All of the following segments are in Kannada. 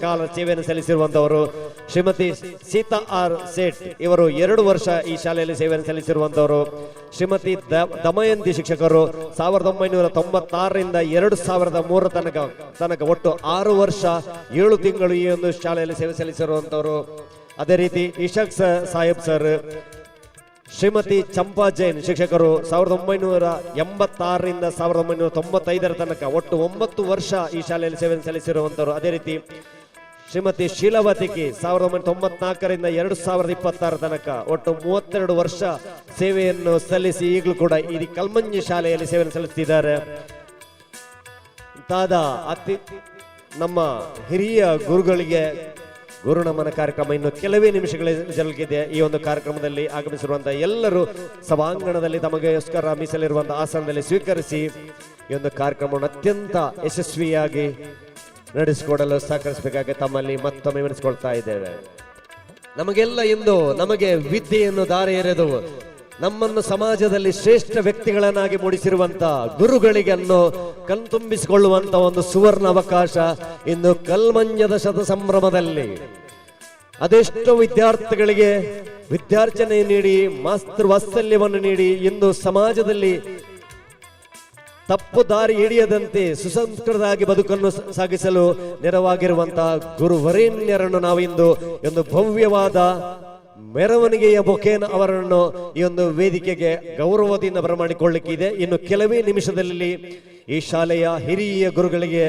ಕಾಲ ಸೇವೆಯನ್ನು ಸಲ್ಲಿಸಿರುವಂತವರು ಶ್ರೀಮತಿ ಸೀತಾ ಆರ್ ಸೇಠ್ ಇವರು 2 ವರ್ಷ ಈ ಶಾಲೆಯಲ್ಲಿ ಸೇವೆಯನ್ನು ಸಲ್ಲಿಸಿರುವಂತವರು. ಶ್ರೀಮತಿ ದಮಯಂತಿ ಶಿಕ್ಷಕರು 1996 ರಿಂದ 2003 ತನಕ ಒಟ್ಟು 6 ವರ್ಷ 7 ತಿಂಗಳು ಈ ಒಂದು ಶಾಲೆಯಲ್ಲಿ ಸೇವೆ ಸಲ್ಲಿಸಿರುವಂತವರು. ಅದೇ ರೀತಿ ಇಶಾಕ್ ಸಾಹೇಬ್ ಸರ್, ಶ್ರೀಮತಿ ಚಂಪಾ ಜೈನ್ ಶಿಕ್ಷಕರು 1986 ರಿಂದ 1995 ತನಕ ಒಟ್ಟು 9 ವರ್ಷ ಈ ಶಾಲೆಯಲ್ಲಿ ಸೇವೆ ಸಲ್ಲಿಸಿರುವಂತವರು. ಅದೇ ರೀತಿ ಶ್ರೀಮತಿ ಶೀಲವತಿಗೆ 1994 ರಿಂದ 2026 ತನಕ ಒಟ್ಟು 32 ವರ್ಷ ಸೇವೆಯನ್ನು ಸಲ್ಲಿಸಿ ಈಗಲೂ ಕೂಡ ಈ ಕಲ್ಮಂಜಿ ಶಾಲೆಯಲ್ಲಿ ಸೇವೆಯನ್ನು ಸಲ್ಲಿಸುತ್ತಿದ್ದಾರೆ. ನಮ್ಮ ಹಿರಿಯ ಗುರುಗಳಿಗೆ ಗುರುನಮನ ಕಾರ್ಯಕ್ರಮ ಇನ್ನು ಕೆಲವೇ ನಿಮಿಷಗಳ ಜರುಗಿದೆ. ಈ ಒಂದು ಕಾರ್ಯಕ್ರಮದಲ್ಲಿ ಆಗಮಿಸಿರುವಂತಹ ಎಲ್ಲರೂ ಸಭಾಂಗಣದಲ್ಲಿ ತಮಗೋಸ್ಕರ ಮೀಸಲಿರುವಂತಹ ಆಸನದಲ್ಲಿ ಸ್ವೀಕರಿಸಿ ಈ ಒಂದು ಕಾರ್ಯಕ್ರಮವನ್ನು ಅತ್ಯಂತ ಯಶಸ್ವಿಯಾಗಿ ನಡೆಸಿಕೊಡಲು ಸಹಕರಿಸಬೇಕಾಗಿ ತಮ್ಮಲ್ಲಿ ಮತ್ತೊಮ್ಮೆ ವಿನಿಸಿಕೊಳ್ತಾ ಇದ್ದೇವೆ. ನಮಗೆಲ್ಲ ಇಂದು ನಮಗೆ ವಿದ್ಯೆಯನ್ನು ದಾರಿ ಎರೆದು ನಮ್ಮನ್ನು ಸಮಾಜದಲ್ಲಿ ಶ್ರೇಷ್ಠ ವ್ಯಕ್ತಿಗಳನ್ನಾಗಿ ಮೂಡಿಸಿರುವಂತ ಗುರುಗಳಿಗನ್ನು ಕಣ್ತುಂಬಿಸಿಕೊಳ್ಳುವಂತ ಒಂದು ಸುವರ್ಣ ಅವಕಾಶ ಇನ್ನು ಕಲ್ಮಂಜದ ಶತ ಸಂಭ್ರಮದಲ್ಲಿ ಅದೆಷ್ಟೋ ವಿದ್ಯಾರ್ಥಿಗಳಿಗೆ ವಿದ್ಯಾರ್ಚನೆ ನೀಡಿ ಮಾತೃ ವಾತ್ಸಲ್ಯವನ್ನು ನೀಡಿ ಇಂದು ಸಮಾಜದಲ್ಲಿ ತಪ್ಪು ದಾರಿ ಹಿಡಿಯದಂತೆ ಸುಸಂಸ್ಕೃತವಾಗಿ ಬದುಕನ್ನು ಸಾಗಿಸಲು ನೆರವಾಗಿರುವಂತಹ ಗುರುವರೇಣ್ಯರನ್ನು ನಾವಿಂದು ಒಂದು ಭವ್ಯವಾದ ಮೆರವಣಿಗೆಯ ಬೊಕೇನ ಅವರನ್ನು ಈ ಒಂದು ವೇದಿಕೆಗೆ ಗೌರವದಿಂದ ಬರಮಾಡಿಕೊಳ್ಳಲಿಕ್ಕಿದೆ. ಇನ್ನು ಕೆಲವೇ ನಿಮಿಷದಲ್ಲಿ ಈ ಶಾಲೆಯ ಹಿರಿಯ ಗುರುಗಳಿಗೆ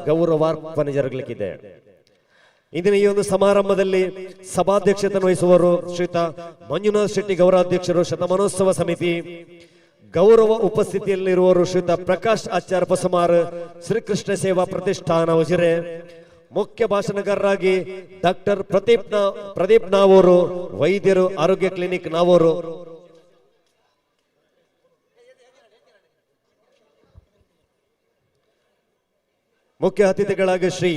ಗೌರವಾರ್ಪಣೆ ಜರುಗಲಿಕ್ಕಿದೆ. ಇಂದಿನ ಈ ಒಂದು ಸಮಾರಂಭದಲ್ಲಿ ಸಭಾಧ್ಯಕ್ಷತೆ ವಹಿಸುವರು ಶ್ರೀಯುತ ಮಂಜುನಾಥ್ ಶೆಟ್ಟಿ ಗೌರವಾಧ್ಯಕ್ಷರು, ಶತಮಾನೋತ್ಸವ ಸಮಿತಿ. ಗೌರವ ಉಪಸ್ಥಿತಿಯಲ್ಲಿರುವವರು ಶ್ರೀಯುತ ಪ್ರಕಾಶ್ ಆಚಾರ್ಯ ಪಸಮಾರ್, ಶ್ರೀಕೃಷ್ಣ ಸೇವಾ ಪ್ರತಿಷ್ಠಾನ ಉಜಿರೆ. ಮುಖ್ಯ ಭಾಷಣಕಾರರಾಗಿ ಡಾಕ್ಟರ್ ಪ್ರದೀಪ್ ನಾವೂರು, ವೈದ್ಯರು, ಆರೋಗ್ಯ ಕ್ಲಿನಿಕ್ ನಾವೂರು. ಮುಖ್ಯ ಅತಿಥಿಗಳಾಗಿ ಶ್ರೀ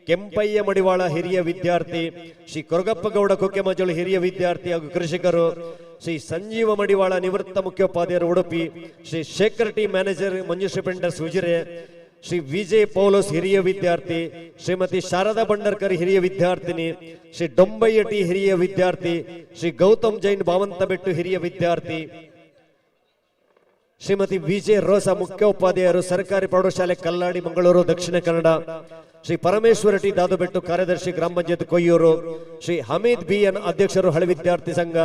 ಕೆಂಪಯ್ಯ ಮಡಿವಾಳ ಹಿರಿಯ ವಿದ್ಯಾರ್ಥಿ, ಶ್ರೀ ಕೊರಗಪ್ಪ ಗೌಡ ಕೊಕ್ಕೆಮಜಳು ಹಿರಿಯ ವಿದ್ಯಾರ್ಥಿ ಹಾಗೂ ಕೃಷಿಕರು, ಶ್ರೀ ಸಂಜೀವ ಮಡಿವಾಳ ನಿವೃತ್ತ ಮುಖ್ಯೋಪಾಧ್ಯಾಯರು ಉಡುಪಿ, ಶ್ರೀ ಶೇಖರ್ ಟಿ ಮ್ಯಾನೇಜರ್ ಮಂಜುಶ್ರೀ ಪೆಂಡರ್ಸ್ ಉಜಿರೆ, ಶ್ರೀ ವಿಜಯ್ ಪೌಲೋಸ್ ಹಿರಿಯ ವಿದ್ಯಾರ್ಥಿ, ಶ್ರೀಮತಿ ಶಾರದಾ ಭಂಡರ್ಕರ್ ಹಿರಿಯ ವಿದ್ಯಾರ್ಥಿನಿ, ಶ್ರೀ ಡೊಂಬಯ್ಯ ಟಿ ಹಿರಿಯ ವಿದ್ಯಾರ್ಥಿ, ಶ್ರೀ ಗೌತಮ್ ಜೈನ್ ಬಾವಂತಬೆಟ್ಟು ಹಿರಿಯ ವಿದ್ಯಾರ್ಥಿ, ಶ್ರೀಮತಿ ವಿಜಯ್ ರೋಸಾ ಮುಖ್ಯೋಪಾಧ್ಯಾಯರು, ಸರ್ಕಾರಿ ಪ್ರೌಢಶಾಲೆ ಕಲ್ಲಾಡಿ ಮಂಗಳೂರು ದಕ್ಷಿಣ ಕನ್ನಡ, ಶ್ರೀ ಪರಮೇಶ್ವರ ಟಿ ದಾದುಬೆಟ್ಟು ಕಾರ್ಯದರ್ಶಿ ಗ್ರಾಮ ಪಂಚಾಯತ್ ಕೊಯ್ಯೂರು, ಶ್ರೀ ಹಮೀದ್ ಬಿಎನ್ ಅಧ್ಯಕ್ಷರು ಹಳೆ ವಿದ್ಯಾರ್ಥಿ ಸಂಘ,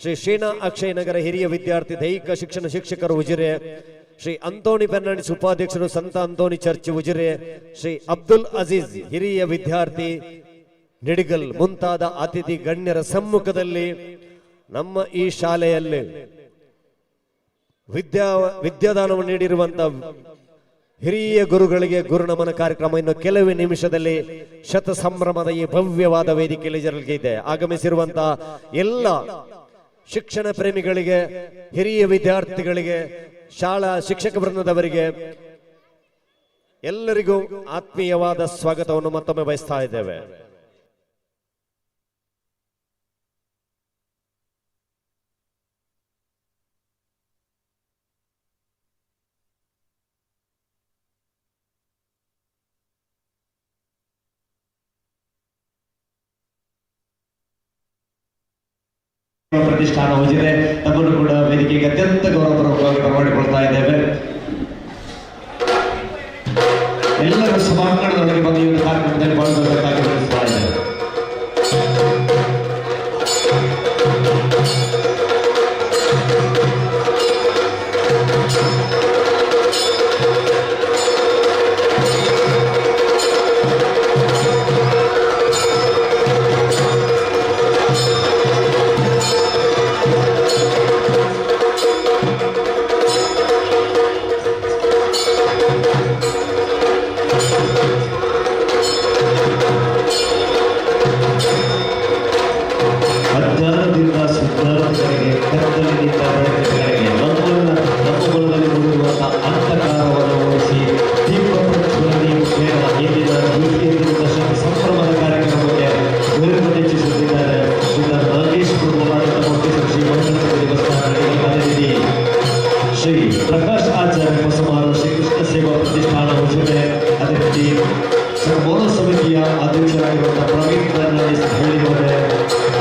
ಶ್ರೀ ಶ್ರೀನಾ ಅಕ್ಷಯ್ ನಗರ ಹಿರಿಯ ವಿದ್ಯಾರ್ಥಿ ದೈಹಿಕ ಶಿಕ್ಷಣ ಶಿಕ್ಷಕರು ಉಜಿರೆ, ಶ್ರೀ ಅಂತೋಣಿ ಫೆರ್ನಾಂಡಿಸ್ ಉಪಾಧ್ಯಕ್ಷರು ಸಂತ ಅಂತೋಣಿ ಚರ್ಚ್ ಉಜಿರೆ, ಶ್ರೀ ಅಬ್ದುಲ್ ಅಜೀಜ್ ಹಿರಿಯ ವಿದ್ಯಾರ್ಥಿ ನಿಡಿಗಲ್ ಮುಂತಾದ ಅತಿಥಿ ಗಣ್ಯರ ಸಮ್ಮುಖದಲ್ಲಿ ನಮ್ಮ ಈ ಶಾಲೆಯಲ್ಲಿ ವಿದ್ಯಾದಾನವನ್ನು ನೀಡಿರುವಂತಹ ಹಿರಿಯ ಗುರುಗಳಿಗೆ ಗುರುನಮನ ಕಾರ್ಯಕ್ರಮ ಇನ್ನು ಕೆಲವೇ ನಿಮಿಷದಲ್ಲಿ ಶತ ಸಂಭ್ರಮದ ಈ ಭವ್ಯವಾದ ವೇದಿಕೆಯಲ್ಲಿ ಜರುಗಲಿದೆ. ಆಗಮಿಸಿರುವಂತಹ ಎಲ್ಲ ಶಿಕ್ಷಣ ಪ್ರೇಮಿಗಳಿಗೆ, ಹಿರಿಯ ವಿದ್ಯಾರ್ಥಿಗಳಿಗೆ, ಶಾಲಾ ಶಿಕ್ಷಕ ವೃಂದದವರಿಗೆ ಎಲ್ಲರಿಗೂ ಆತ್ಮೀಯವಾದ ಸ್ವಾಗತವನ್ನು ಮತ್ತೊಮ್ಮೆ ಬಯಸ್ತಾ ಇದ್ದೇವೆ. ಪ್ರತಿಷ್ಠಾನ ಉಜಿರೆ ತಮ್ಮನ್ನು ಕೂಡ ವೇದಿಕೆಗೆ ಅತ್ಯಂತ ಗೌರವಪೂರ್ವಕವಾಗಿ ಬರಮಾಡಿಕೊಳ್ತಾ ಇದ್ದೇವೆ. ಎಲ್ಲರೂ ಸಭಾಂಗಣದೊಳಗೆ ಬಂದು ಈ ಒಂದು ಕಾರ್ಯಕ್ರಮದಲ್ಲಿ ಪಾಲ್ಗೊಳ್ಳಬೇಕಾಗಿ ವಿನಂತಿಸ್ತಾ ಇದ್ದೇವೆ. ಶ್ರೀ ಪ್ರಕಾಶ್ ಆಚಾರ್ಯ ಪಸಮಾರು, ಶ್ರೀಕೃಷ್ಣ ಸೇವಾ ಪ್ರತಿಷ್ಠಾನ ಉಜಿರೆ, ಅದೇ ರೀತಿ ಮೋನೋ ಸಮಿತಿ ಸಮಿತಿಯ ಅಧ್ಯಕ್ಷರಾಗಿರುವಂತಹ ಪ್ರವೀಣ್ ಫರ್ನಾಂಡಿಸ್ ಹೇಳಿದ್ದಾರೆ.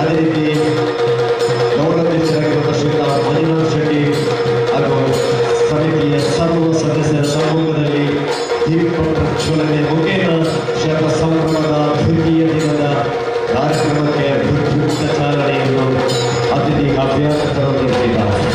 ಅದೇ ರೀತಿ ಗೌರವಾಧ್ಯಕ್ಷರಾಗಿರುವಂತಹ ಶ್ರೀಯುತ ಮಂಜುನಾಥ್ ಶೆಟ್ಟಿ ಹಾಗೂ ಸಮಿತಿಯ ಸರ್ವ ಸದಸ್ಯರ ಸಮ್ಮುಖದಲ್ಲಿ ದೀಪ ಪ್ರಜ್ವಲನೆ ಮುಖೇನ ಶತ ಸಂಭ್ರಮದ ದ್ವಿತೀಯ ದಿನದ ಕಾರ್ಯಕ್ರಮಕ್ಕೆ ವಿದ್ಯುಕ್ತ ಚಾಲನೆಯನ್ನು ಅತಿಥಿ ಅಭ್ಯರ್ಥಿಗಳು ನೀಡಿದ್ದಾರೆ.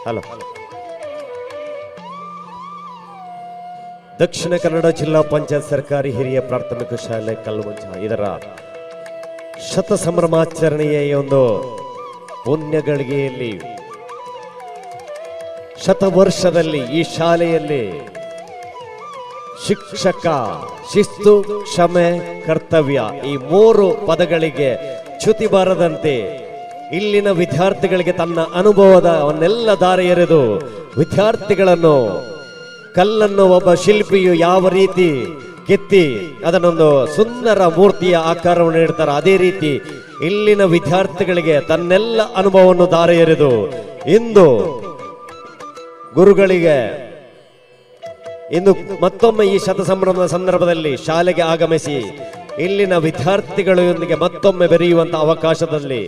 ಹಲೋ. ದಕ್ಷಿಣ ಕನ್ನಡ ಜಿಲ್ಲಾ ಪಂಚಾಯತ್ ಸರ್ಕಾರಿ ಹಿರಿಯ ಪ್ರಾಥಮಿಕ ಶಾಲೆ ಕಲ್ಮಂಚ ಇದರ ಶತ ಸಂಭ್ರಮಾಚರಣೆಯ ಈ ಒಂದು ಪುಣ್ಯಗಳಿಗೆಯಲ್ಲಿ ಶತವರ್ಷದಲ್ಲಿ ಈ ಶಾಲೆಯಲ್ಲಿ ಶಿಕ್ಷಕ, ಶಿಸ್ತು, ಕ್ಷಮೆ, ಕರ್ತವ್ಯ ಈ ಮೂರು ಪದಗಳಿಗೆ ಚ್ಯುತಿ ಬಾರದಂತೆ ಇಲ್ಲಿನ ವಿದ್ಯಾರ್ಥಿಗಳಿಗೆ ತನ್ನ ಅನುಭವದವನ್ನೆಲ್ಲ ದಾರಿ ಎರೆದು ವಿದ್ಯಾರ್ಥಿಗಳನ್ನು ಕಲ್ಲನ್ನು ಒಬ್ಬ ಶಿಲ್ಪಿಯು ಯಾವ ರೀತಿ ಕೆತ್ತಿ ಅದನ್ನೊಂದು ಸುಂದರ ಮೂರ್ತಿಯ ಆಕಾರವನ್ನು ನೀಡ್ತಾರೆ, ಅದೇ ರೀತಿ ಇಲ್ಲಿನ ವಿದ್ಯಾರ್ಥಿಗಳಿಗೆ ತನ್ನೆಲ್ಲ ಅನುಭವವನ್ನು ದಾರಿ ಎರೆದು ಇಂದು ಗುರುಗಳಿಗೆ ಇಂದು ಮತ್ತೊಮ್ಮೆ ಈ ಶತಸಂಭ್ರಮದ ಸಂದರ್ಭದಲ್ಲಿ ಶಾಲೆಗೆ ಆಗಮಿಸಿ ಇಲ್ಲಿನ ವಿದ್ಯಾರ್ಥಿಗಳೊಂದಿಗೆ ಮತ್ತೊಮ್ಮೆ ಬೆರೆಯುವಂತಹ ಅವಕಾಶದಲ್ಲಿ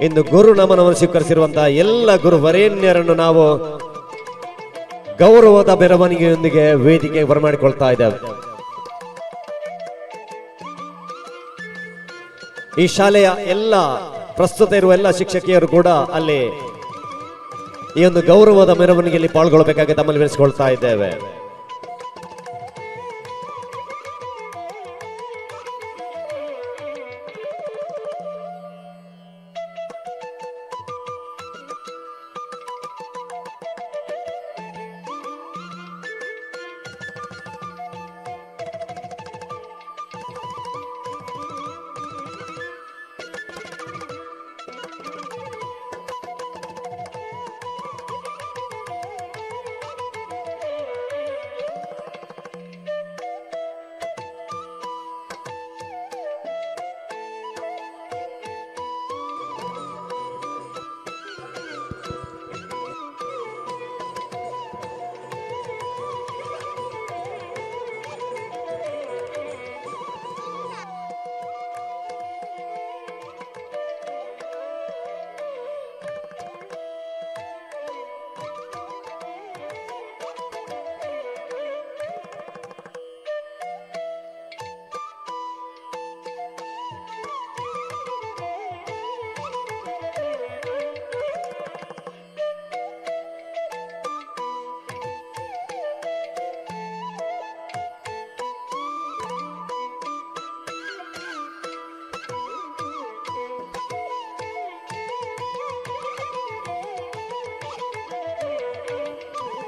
ಇಂದು ಗುರು ನಮನವನ್ನು ಸ್ವೀಕರಿಸಿರುವಂತಹ ಎಲ್ಲ ಗುರು ವರೇಣ್ಯರನ್ನು ನಾವು ಗೌರವದ ಮೆರವಣಿಗೆಯೊಂದಿಗೆ ವೇದಿಕೆಗೆ ಬರಮಾಡಿಕೊಳ್ತಾ ಇದ್ದೇವೆ. ಈ ಶಾಲೆಯ ಎಲ್ಲ ಪ್ರಸ್ತುತ ಇರುವ ಎಲ್ಲ ಶಿಕ್ಷಕಿಯರು ಕೂಡ ಅಲ್ಲಿ ಈ ಒಂದು ಗೌರವದ ಮೆರವಣಿಗೆಯಲ್ಲಿ ಪಾಲ್ಗೊಳ್ಳಬೇಕಾಗಿ ತಮ್ಮಲ್ಲಿ ವಿನಿಸಿಕೊಳ್ತಾ ಇದ್ದೇವೆ.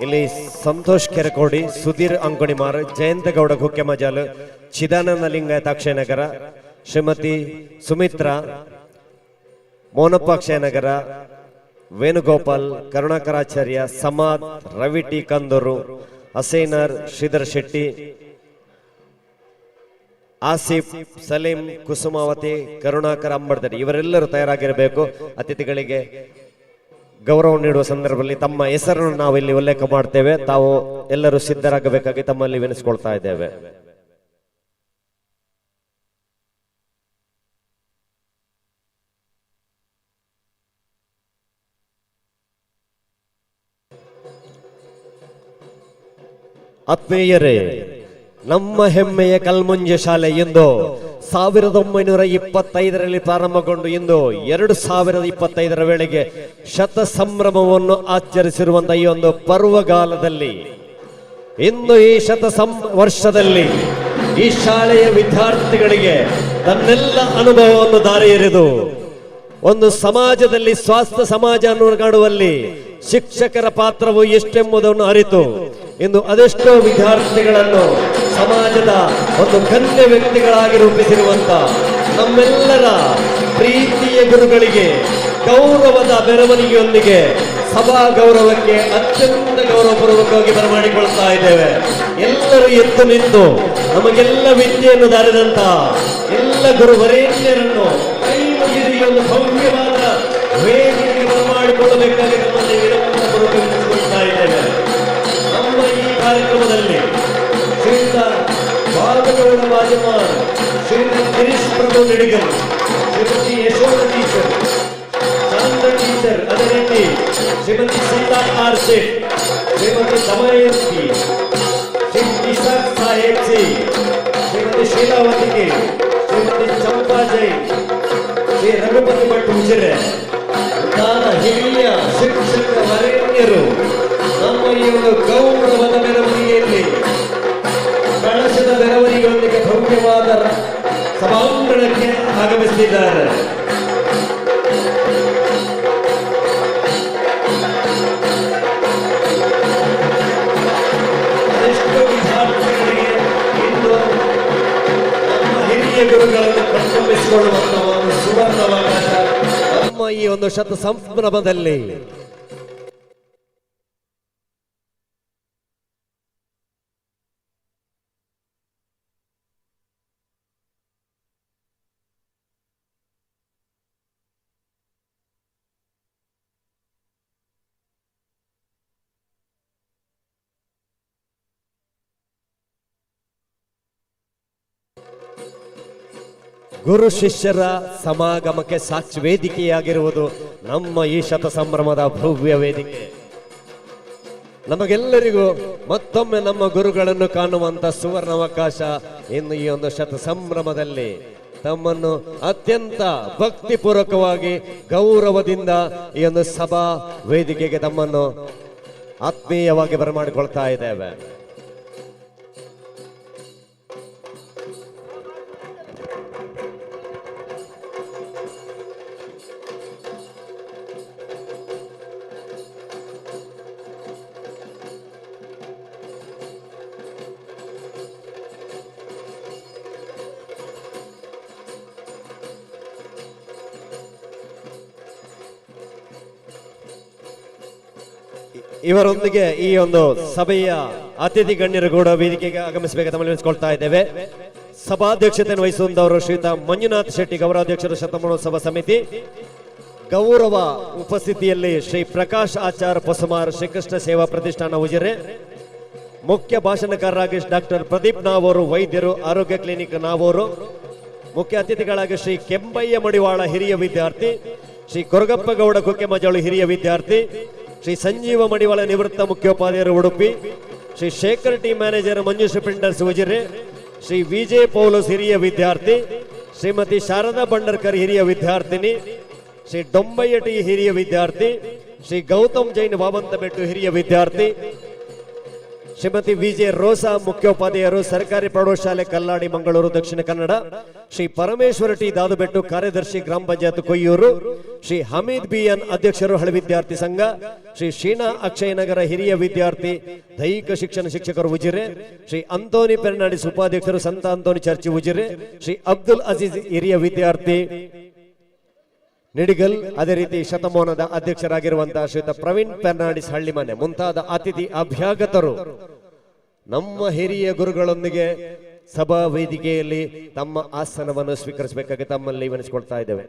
ಇಲ್ಲಿ ಸಂತೋಷ್ ಕೆರಕೋಡಿ, ಸುಧೀರ್ ಅಂಗುಣಿಮಾರ್, ಜಯಂತಗೌಡ ಕುಕ್ಕೆಮಜಾಲ್, ಚಿದಾನಂದ ಲಿಂಗಾಯತ್ ಅಕ್ಷಯನಗರ, ಶ್ರೀಮತಿ ಸುಮಿತ್ರಾ ಮೋನಪ್ಪ ಅಕ್ಷಯನಗರ, ವೇಣುಗೋಪಾಲ್ ಕರುಣಾಕರಾಚಾರ್ಯ, ಸಮಾದ್, ರವಿ ಟಿ ಕಂದೂರು, ಹಸೈನರ್, ಶ್ರೀಧರ್ ಶೆಟ್ಟಿ, ಆಸಿಫ್, ಸಲೀಂ, ಕುಸುಮಾವತಿ, ಕರುಣಾಕರ ಅಂಬಡ್ದಡಿ ಇವರೆಲ್ಲರೂ ತಯಾರಾಗಿರಬೇಕು. ಅತಿಥಿಗಳಿಗೆ ಗೌರವ ನೀಡುವ ಸಂದರ್ಭದಲ್ಲಿ ತಮ್ಮ ಹೆಸರನ್ನು ನಾವು ಇಲ್ಲಿ ಉಲ್ಲೇಖ ಮಾಡ್ತೇವೆ. ತಾವು ಎಲ್ಲರೂ ಸಿದ್ಧರಾಗಬೇಕಾಗಿ ತಮ್ಮಲ್ಲಿ ವಿನಿಸ್ಕೊಳ್ತಾ ಇದ್ದೇವೆ. ಆತ್ಮೀಯರೇ, ನಮ್ಮ ಹೆಮ್ಮೆಯ ಕಲ್ಮುಂಜೆ ಶಾಲೆ ಇಂದು 1925ರಲ್ಲಿ ಪ್ರಾರಂಭಗೊಂಡು ಇಂದು 2025ರ ವೇಳೆಗೆ ಶತ ಸಂಭ್ರಮವನ್ನು ಆಚರಿಸಿರುವಂತಹ ಈ ಒಂದು ಪರ್ವಗಾಲದಲ್ಲಿ ಇಂದು ಈ ವರ್ಷದಲ್ಲಿ ಈ ಶಾಲೆಯ ವಿದ್ಯಾರ್ಥಿಗಳಿಗೆ ತನ್ನೆಲ್ಲ ಅನುಭವವನ್ನು ದಾರಿ ಎರೆದು ಒಂದು ಸಮಾಜದಲ್ಲಿ ಸ್ವಾಸ್ಥ್ಯ ಸಮಾಜ ಕಾಣುವಲ್ಲಿ ಶಿಕ್ಷಕರ ಪಾತ್ರವು ಎಷ್ಟೆಂಬುದನ್ನು ಅರಿತು ಇಂದು ಅದೆಷ್ಟೋ ವಿದ್ಯಾರ್ಥಿಗಳನ್ನು ಸಮಾಜದ ಒಂದು ಗಣ್ಯ ವ್ಯಕ್ತಿಗಳಾಗಿ ರೂಪಿಸಿರುವಂತ ನಮ್ಮೆಲ್ಲರ ಪ್ರೀತಿಯ ಗುರುಗಳಿಗೆ ಗೌರವದ ಮೆರವಣಿಗೆಯೊಂದಿಗೆ ಸಭಾ ಗೌರವಕ್ಕೆ ಅತ್ಯಂತ ಗೌರವಪೂರ್ವಕವಾಗಿ ಬರಮಾಡಿಕೊಳ್ತಾ ಇದ್ದೇವೆ. ಎಲ್ಲರೂ ಎದ್ದು ನಿಂತು ನಮಗೆಲ್ಲ ವಿದ್ಯೆಯನ್ನು ದಾರಿದಂತ ಎಲ್ಲ ಗುರುವರೇಣ್ಯರನ್ನು ಕೈ ಮುಗಿದು ಒಂದು ಭವ್ಯವಾದ ವೇದಿಕೆಗೆ ಬರಮಾಡಿಕೊಳ್ಳಬೇಕಾಗಿ ನಮ್ಮಲ್ಲಿ ವಿನಂತಿಸಿಕೊಳ್ತಾ ಇದ್ದೇವೆ. ನಮ್ಮ ಈ ಕಾರ್ಯಕ್ರಮದಲ್ಲಿ ಶ್ರೀಯುತ ಬಾಲಗೌಡ ವಾಜಮಾನ್, ಶ್ರೀಯುತ ಗಿರೀಶ್ ಪ್ರಭು ನಿಡಿಗಲ್, ಶ್ರೀಮತಿ ಯಶೋಧ ಟೀಚರ್, ಶಾಂತ ಟೀಚರ್, ಅದೇ ರೀತಿ ಶ್ರೀಮತಿ ಸೀತಾ ಆರ್ ಶೇಖ್, ಶ್ರೀಮತಿ ದಮಯಂತಿ, ಶ್ರೀ ಇಸಾಕ್ ಸಾಹೇಬ್ ಜಿ, ಶ್ರೀಮತಿ ಶೀಲಾವತಿ ಕೆ, ಶ್ರೀಮತಿ ಚಂಪಾ ಜೈನ್, ಶ್ರೀ ರಘುಪತಿ ಭಟ್ ಉಜಿರೆ, ಹಿರಿಯ ಶಿಕ್ಷಕ ವರೇಣ್ಯರು ನಮ್ಮ ಈ ಒಂದು ಗೌರವದ ಮೆರವಣಿಗೆಯಲ್ಲಿ ಕಳಶದ ಮೆರವಣಿಗೆಯೊಂದಿಗೆ ಭವ್ಯವಾದ ಸಭಾಂಗಣಕ್ಕೆ ಆಗಮಿಸಿದ್ದಾರೆ. ಅದೆಷ್ಟು ವಿದ್ಯಾರ್ಥಿಗಳಿಗೆ ಇಂದು ನಮ್ಮ ಹಿರಿಯ ಗುರುಗಳನ್ನು ಕಣ್ತುಂಬಿಸಿಕೊಳ್ಳುವಂತಹ ಒಂದು ಸುವರ್ಣಾವಕಾಶ ನಮ್ಮ ಈ ಒಂದು ಶತ ಸಂಭ್ರಮದಲ್ಲಿ. ಗುರು ಶಿಷ್ಯರ ಸಮಾಗಮಕ್ಕೆ ಸಾಕ್ಷಿ ವೇದಿಕೆಯಾಗಿರುವುದು ನಮ್ಮ ಈ ಶತ ಸಂಭ್ರಮದ ಭವ್ಯ ವೇದಿಕೆ. ನಮಗೆಲ್ಲರಿಗೂ ಮತ್ತೊಮ್ಮೆ ನಮ್ಮ ಗುರುಗಳನ್ನು ಕಾಣುವಂತ ಸುವರ್ಣಾವಕಾಶ. ಇನ್ನು ಈ ಒಂದು ಶತ ಸಂಭ್ರಮದಲ್ಲಿ ತಮ್ಮನ್ನು ಅತ್ಯಂತ ಭಕ್ತಿಪೂರ್ವಕವಾಗಿ ಗೌರವದಿಂದ ಈ ಒಂದು ಸಭಾ ವೇದಿಕೆಗೆ ತಮ್ಮನ್ನು ಆತ್ಮೀಯವಾಗಿ ಬರಮಾಡಿಕೊಳ್ತಾ ಇದ್ದೇವೆ. ಇವರೊಂದಿಗೆ ಈ ಒಂದು ಸಭೆಯ ಅತಿಥಿ ಗಣ್ಯರು ಕೂಡ ವೇದಿಕೆಗೆ ಆಗಮಿಸಬೇಕು ತಮ್ಮಲ್ಲಿ ವಿನಿಸ್ಕೊಳ್ತಾ ಇದ್ದೇವೆ. ಸಭಾಧ್ಯಕ್ಷತೆಯನ್ನು ವಹಿಸುವಂತವರು ಶ್ರೀಯುತ ಮಂಜುನಾಥ್ ಶೆಟ್ಟಿ, ಗೌರವಾಧ್ಯಕ್ಷರು ಶತಮಾನೋತ್ಸವ ಸಮಿತಿ. ಗೌರವ ಉಪಸ್ಥಿತಿಯಲ್ಲಿ ಶ್ರೀ ಪ್ರಕಾಶ್ ಆಚಾರ್ ಪೊಸಮಾರ್, ಶ್ರೀಕೃಷ್ಣ ಸೇವಾ ಪ್ರತಿಷ್ಠಾನ ಉಜಿರೆ. ಮುಖ್ಯ ಭಾಷಣಕಾರರಾಗಿ ಡಾಕ್ಟರ್ ಪ್ರದೀಪ್ ನಾವೂರು, ವೈದ್ಯರು, ಆರೋಗ್ಯ ಕ್ಲಿನಿಕ್ ನಾವೂರು. ಮುಖ್ಯ ಅತಿಥಿಗಳಾಗಿ ಶ್ರೀ ಕೆಂಬಯ್ಯ ಮಡಿವಾಳ, ಹಿರಿಯ ವಿದ್ಯಾರ್ಥಿ. ಶ್ರೀ ಕೊರಗಪ್ಪ ಗೌಡ ಕುಕ್ಕೆಮಜಾಳು, ಹಿರಿಯ ವಿದ್ಯಾರ್ಥಿ. ಶ್ರೀ ಸಂಜೀವ ಮಡಿವಾಳ, ನಿವೃತ್ತ ಮುಖ್ಯೋಪಾಧ್ಯಾಯರು, Udupi. Shri Shekhar T manager, Manjushree printers Ujire. Shri Vijay Paulus, ಹಿರಿಯ ವಿದ್ಯಾರ್ಥಿ. ಶ್ರೀಮತಿ ಶಾರದಾ ಬಂಡರ್ಕರ್, ಹಿರಿಯ ವಿದ್ಯಾರ್ಥಿನಿ. ಶ್ರೀ ಡೊಂಬಯ್ಯ ಟಿ, ಹಿರಿಯ ವಿದ್ಯಾರ್ಥಿ. ಶ್ರೀ ಗೌತಮ್ ಜೈನ್, ವಾವಂತ ಬೆಟ್ಟು, ಹಿರಿಯ ವಿದ್ಯಾರ್ಥಿ. ಶ್ರೀಮತಿ ವಿಜೆ ರೋಸಾ ಮುಖ್ಯೋಪಾಧ್ಯಾಯರು ಸರ್ಕಾರಿ ಪ್ರೌಢಶಾಲೆ ಕಲ್ಲಾಡಿ ಮಂಗಳೂರು ದಕ್ಷಿಣ ಕನ್ನಡ. ಶ್ರೀ ಪರಮೇಶ್ವರ ಟಿ ದಾದುಬೆಟ್ಟು ಕಾರ್ಯದರ್ಶಿ ಗ್ರಾಮ ಪಂಚಾಯತ್ ಕೊಯ್ಯೂರು. ಶ್ರೀ ಹಮೀದ್ ಬಿಎನ್ ಅಧ್ಯಕ್ಷರು ಹಳೆ ವಿದ್ಯಾರ್ಥಿ ಸಂಘ. ಶ್ರೀ ಶೀನಾ ಅಕ್ಷಯನಗರ ಹಿರಿಯ ವಿದ್ಯಾರ್ಥಿ ದೈಹಿಕ ಶಿಕ್ಷಣ ಶಿಕ್ಷಕರು ಉಜಿರೆ. ಶ್ರೀ ಅಂತೋನಿ ಫೆರ್ನಾಂಡಿಸ್ ಉಪಾಧ್ಯಕ್ಷರು ಸಂತ ಅಂತೋನಿ ಚರ್ಚಿ ಉಜಿರೆ. ಶ್ರೀ ಅಬ್ದುಲ್ ಅಜೀಜ್ ಹಿರಿಯ ವಿದ್ಯಾರ್ಥಿ ನಿಡಿಗಲ್. ಅದೇ ರೀತಿ ಶತಮಾನದ ಅಧ್ಯಕ್ಷರಾಗಿರುವಂತಹ ಶ್ರೀಯುತ ಪ್ರವೀಣ್ ಫೆರ್ನಾಂಡಿಸ್ ಹಳ್ಳಿಮನೆ ಮುಂತಾದ ಅತಿಥಿ ಅಭ್ಯಾಗತರು ನಮ್ಮ ಹಿರಿಯ ಗುರುಗಳೊಂದಿಗೆ ಸಭಾ ವೇದಿಕೆಯಲ್ಲಿ ತಮ್ಮ ಆಸನವನ್ನು ಸ್ವೀಕರಿಸಬೇಕಾಗಿ ತಮ್ಮಲ್ಲಿ ವಿನಿಸಿಕೊಳ್ತಾ ಇದ್ದೇವೆ.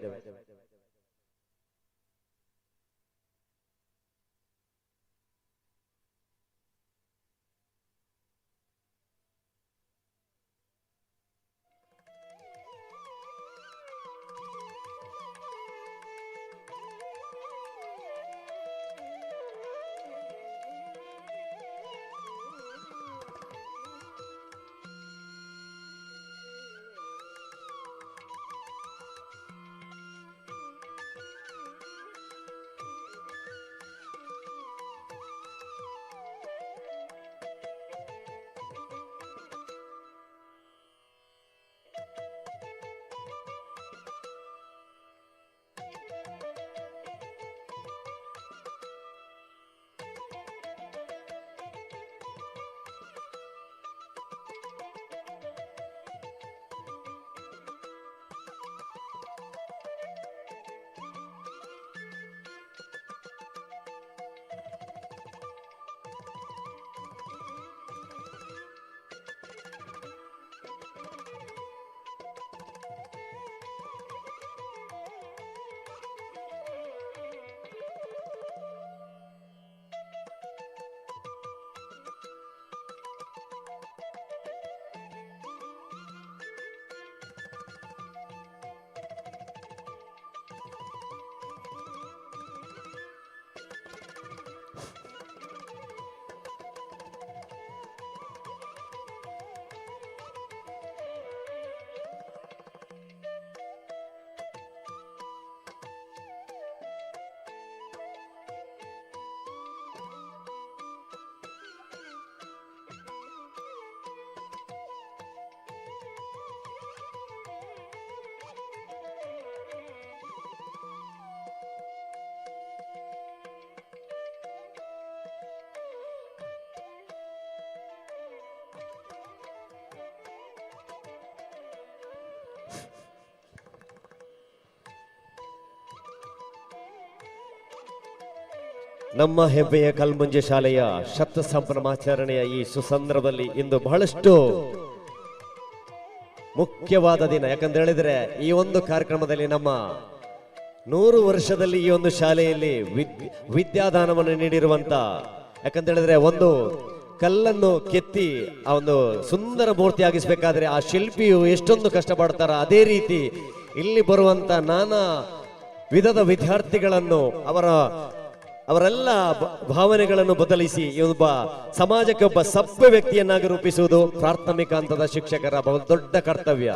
ನಮ್ಮ ಹೆಮ್ಮೆಯ ಕಲ್ಮುಂಜೆ ಶಾಲೆಯ ಶತ ಸಂಭ್ರಮಾಚರಣೆಯ ಈ ಸುಸಂದರ್ಭದಲ್ಲಿ ಇಂದು ಬಹಳಷ್ಟು ಮುಖ್ಯವಾದ ದಿನ. ಯಾಕಂತ ಹೇಳಿದ್ರೆ ಈ ಒಂದು ಕಾರ್ಯಕ್ರಮದಲ್ಲಿ ನಮ್ಮ 100 ವರ್ಷದಲ್ಲಿ ಈ ಒಂದು ಶಾಲೆಯಲ್ಲಿ ವಿದ್ಯಾದಾನವನ್ನು ನೀಡಿರುವಂತ, ಯಾಕಂತ ಹೇಳಿದ್ರೆ ಒಂದು ಕಲ್ಲನ್ನು ಕೆತ್ತಿ ಆ ಒಂದು ಸುಂದರ ಮೂರ್ತಿ ಆಗಿಸಬೇಕಾದ್ರೆ ಆ ಶಿಲ್ಪಿಯು ಎಷ್ಟೊಂದು ಕಷ್ಟಪಡ್ತಾರ, ಅದೇ ರೀತಿ ಇಲ್ಲಿ ಬರುವಂತ ನಾನಾ ವಿಧದ ವಿದ್ಯಾರ್ಥಿಗಳನ್ನು ಅವರೆಲ್ಲ ಭಾವನೆಗಳನ್ನು ಬದಲಿಸಿ ಒಬ್ಬ ಸಮಾಜಕ್ಕೆ ಒಬ್ಬ ಸಭ್ಯ ವ್ಯಕ್ತಿಯನ್ನಾಗಿ ರೂಪಿಸುವುದು ಪ್ರಾಥಮಿಕ ಹಂತದ ಶಿಕ್ಷಕರ ದೊಡ್ಡ ಕರ್ತವ್ಯ.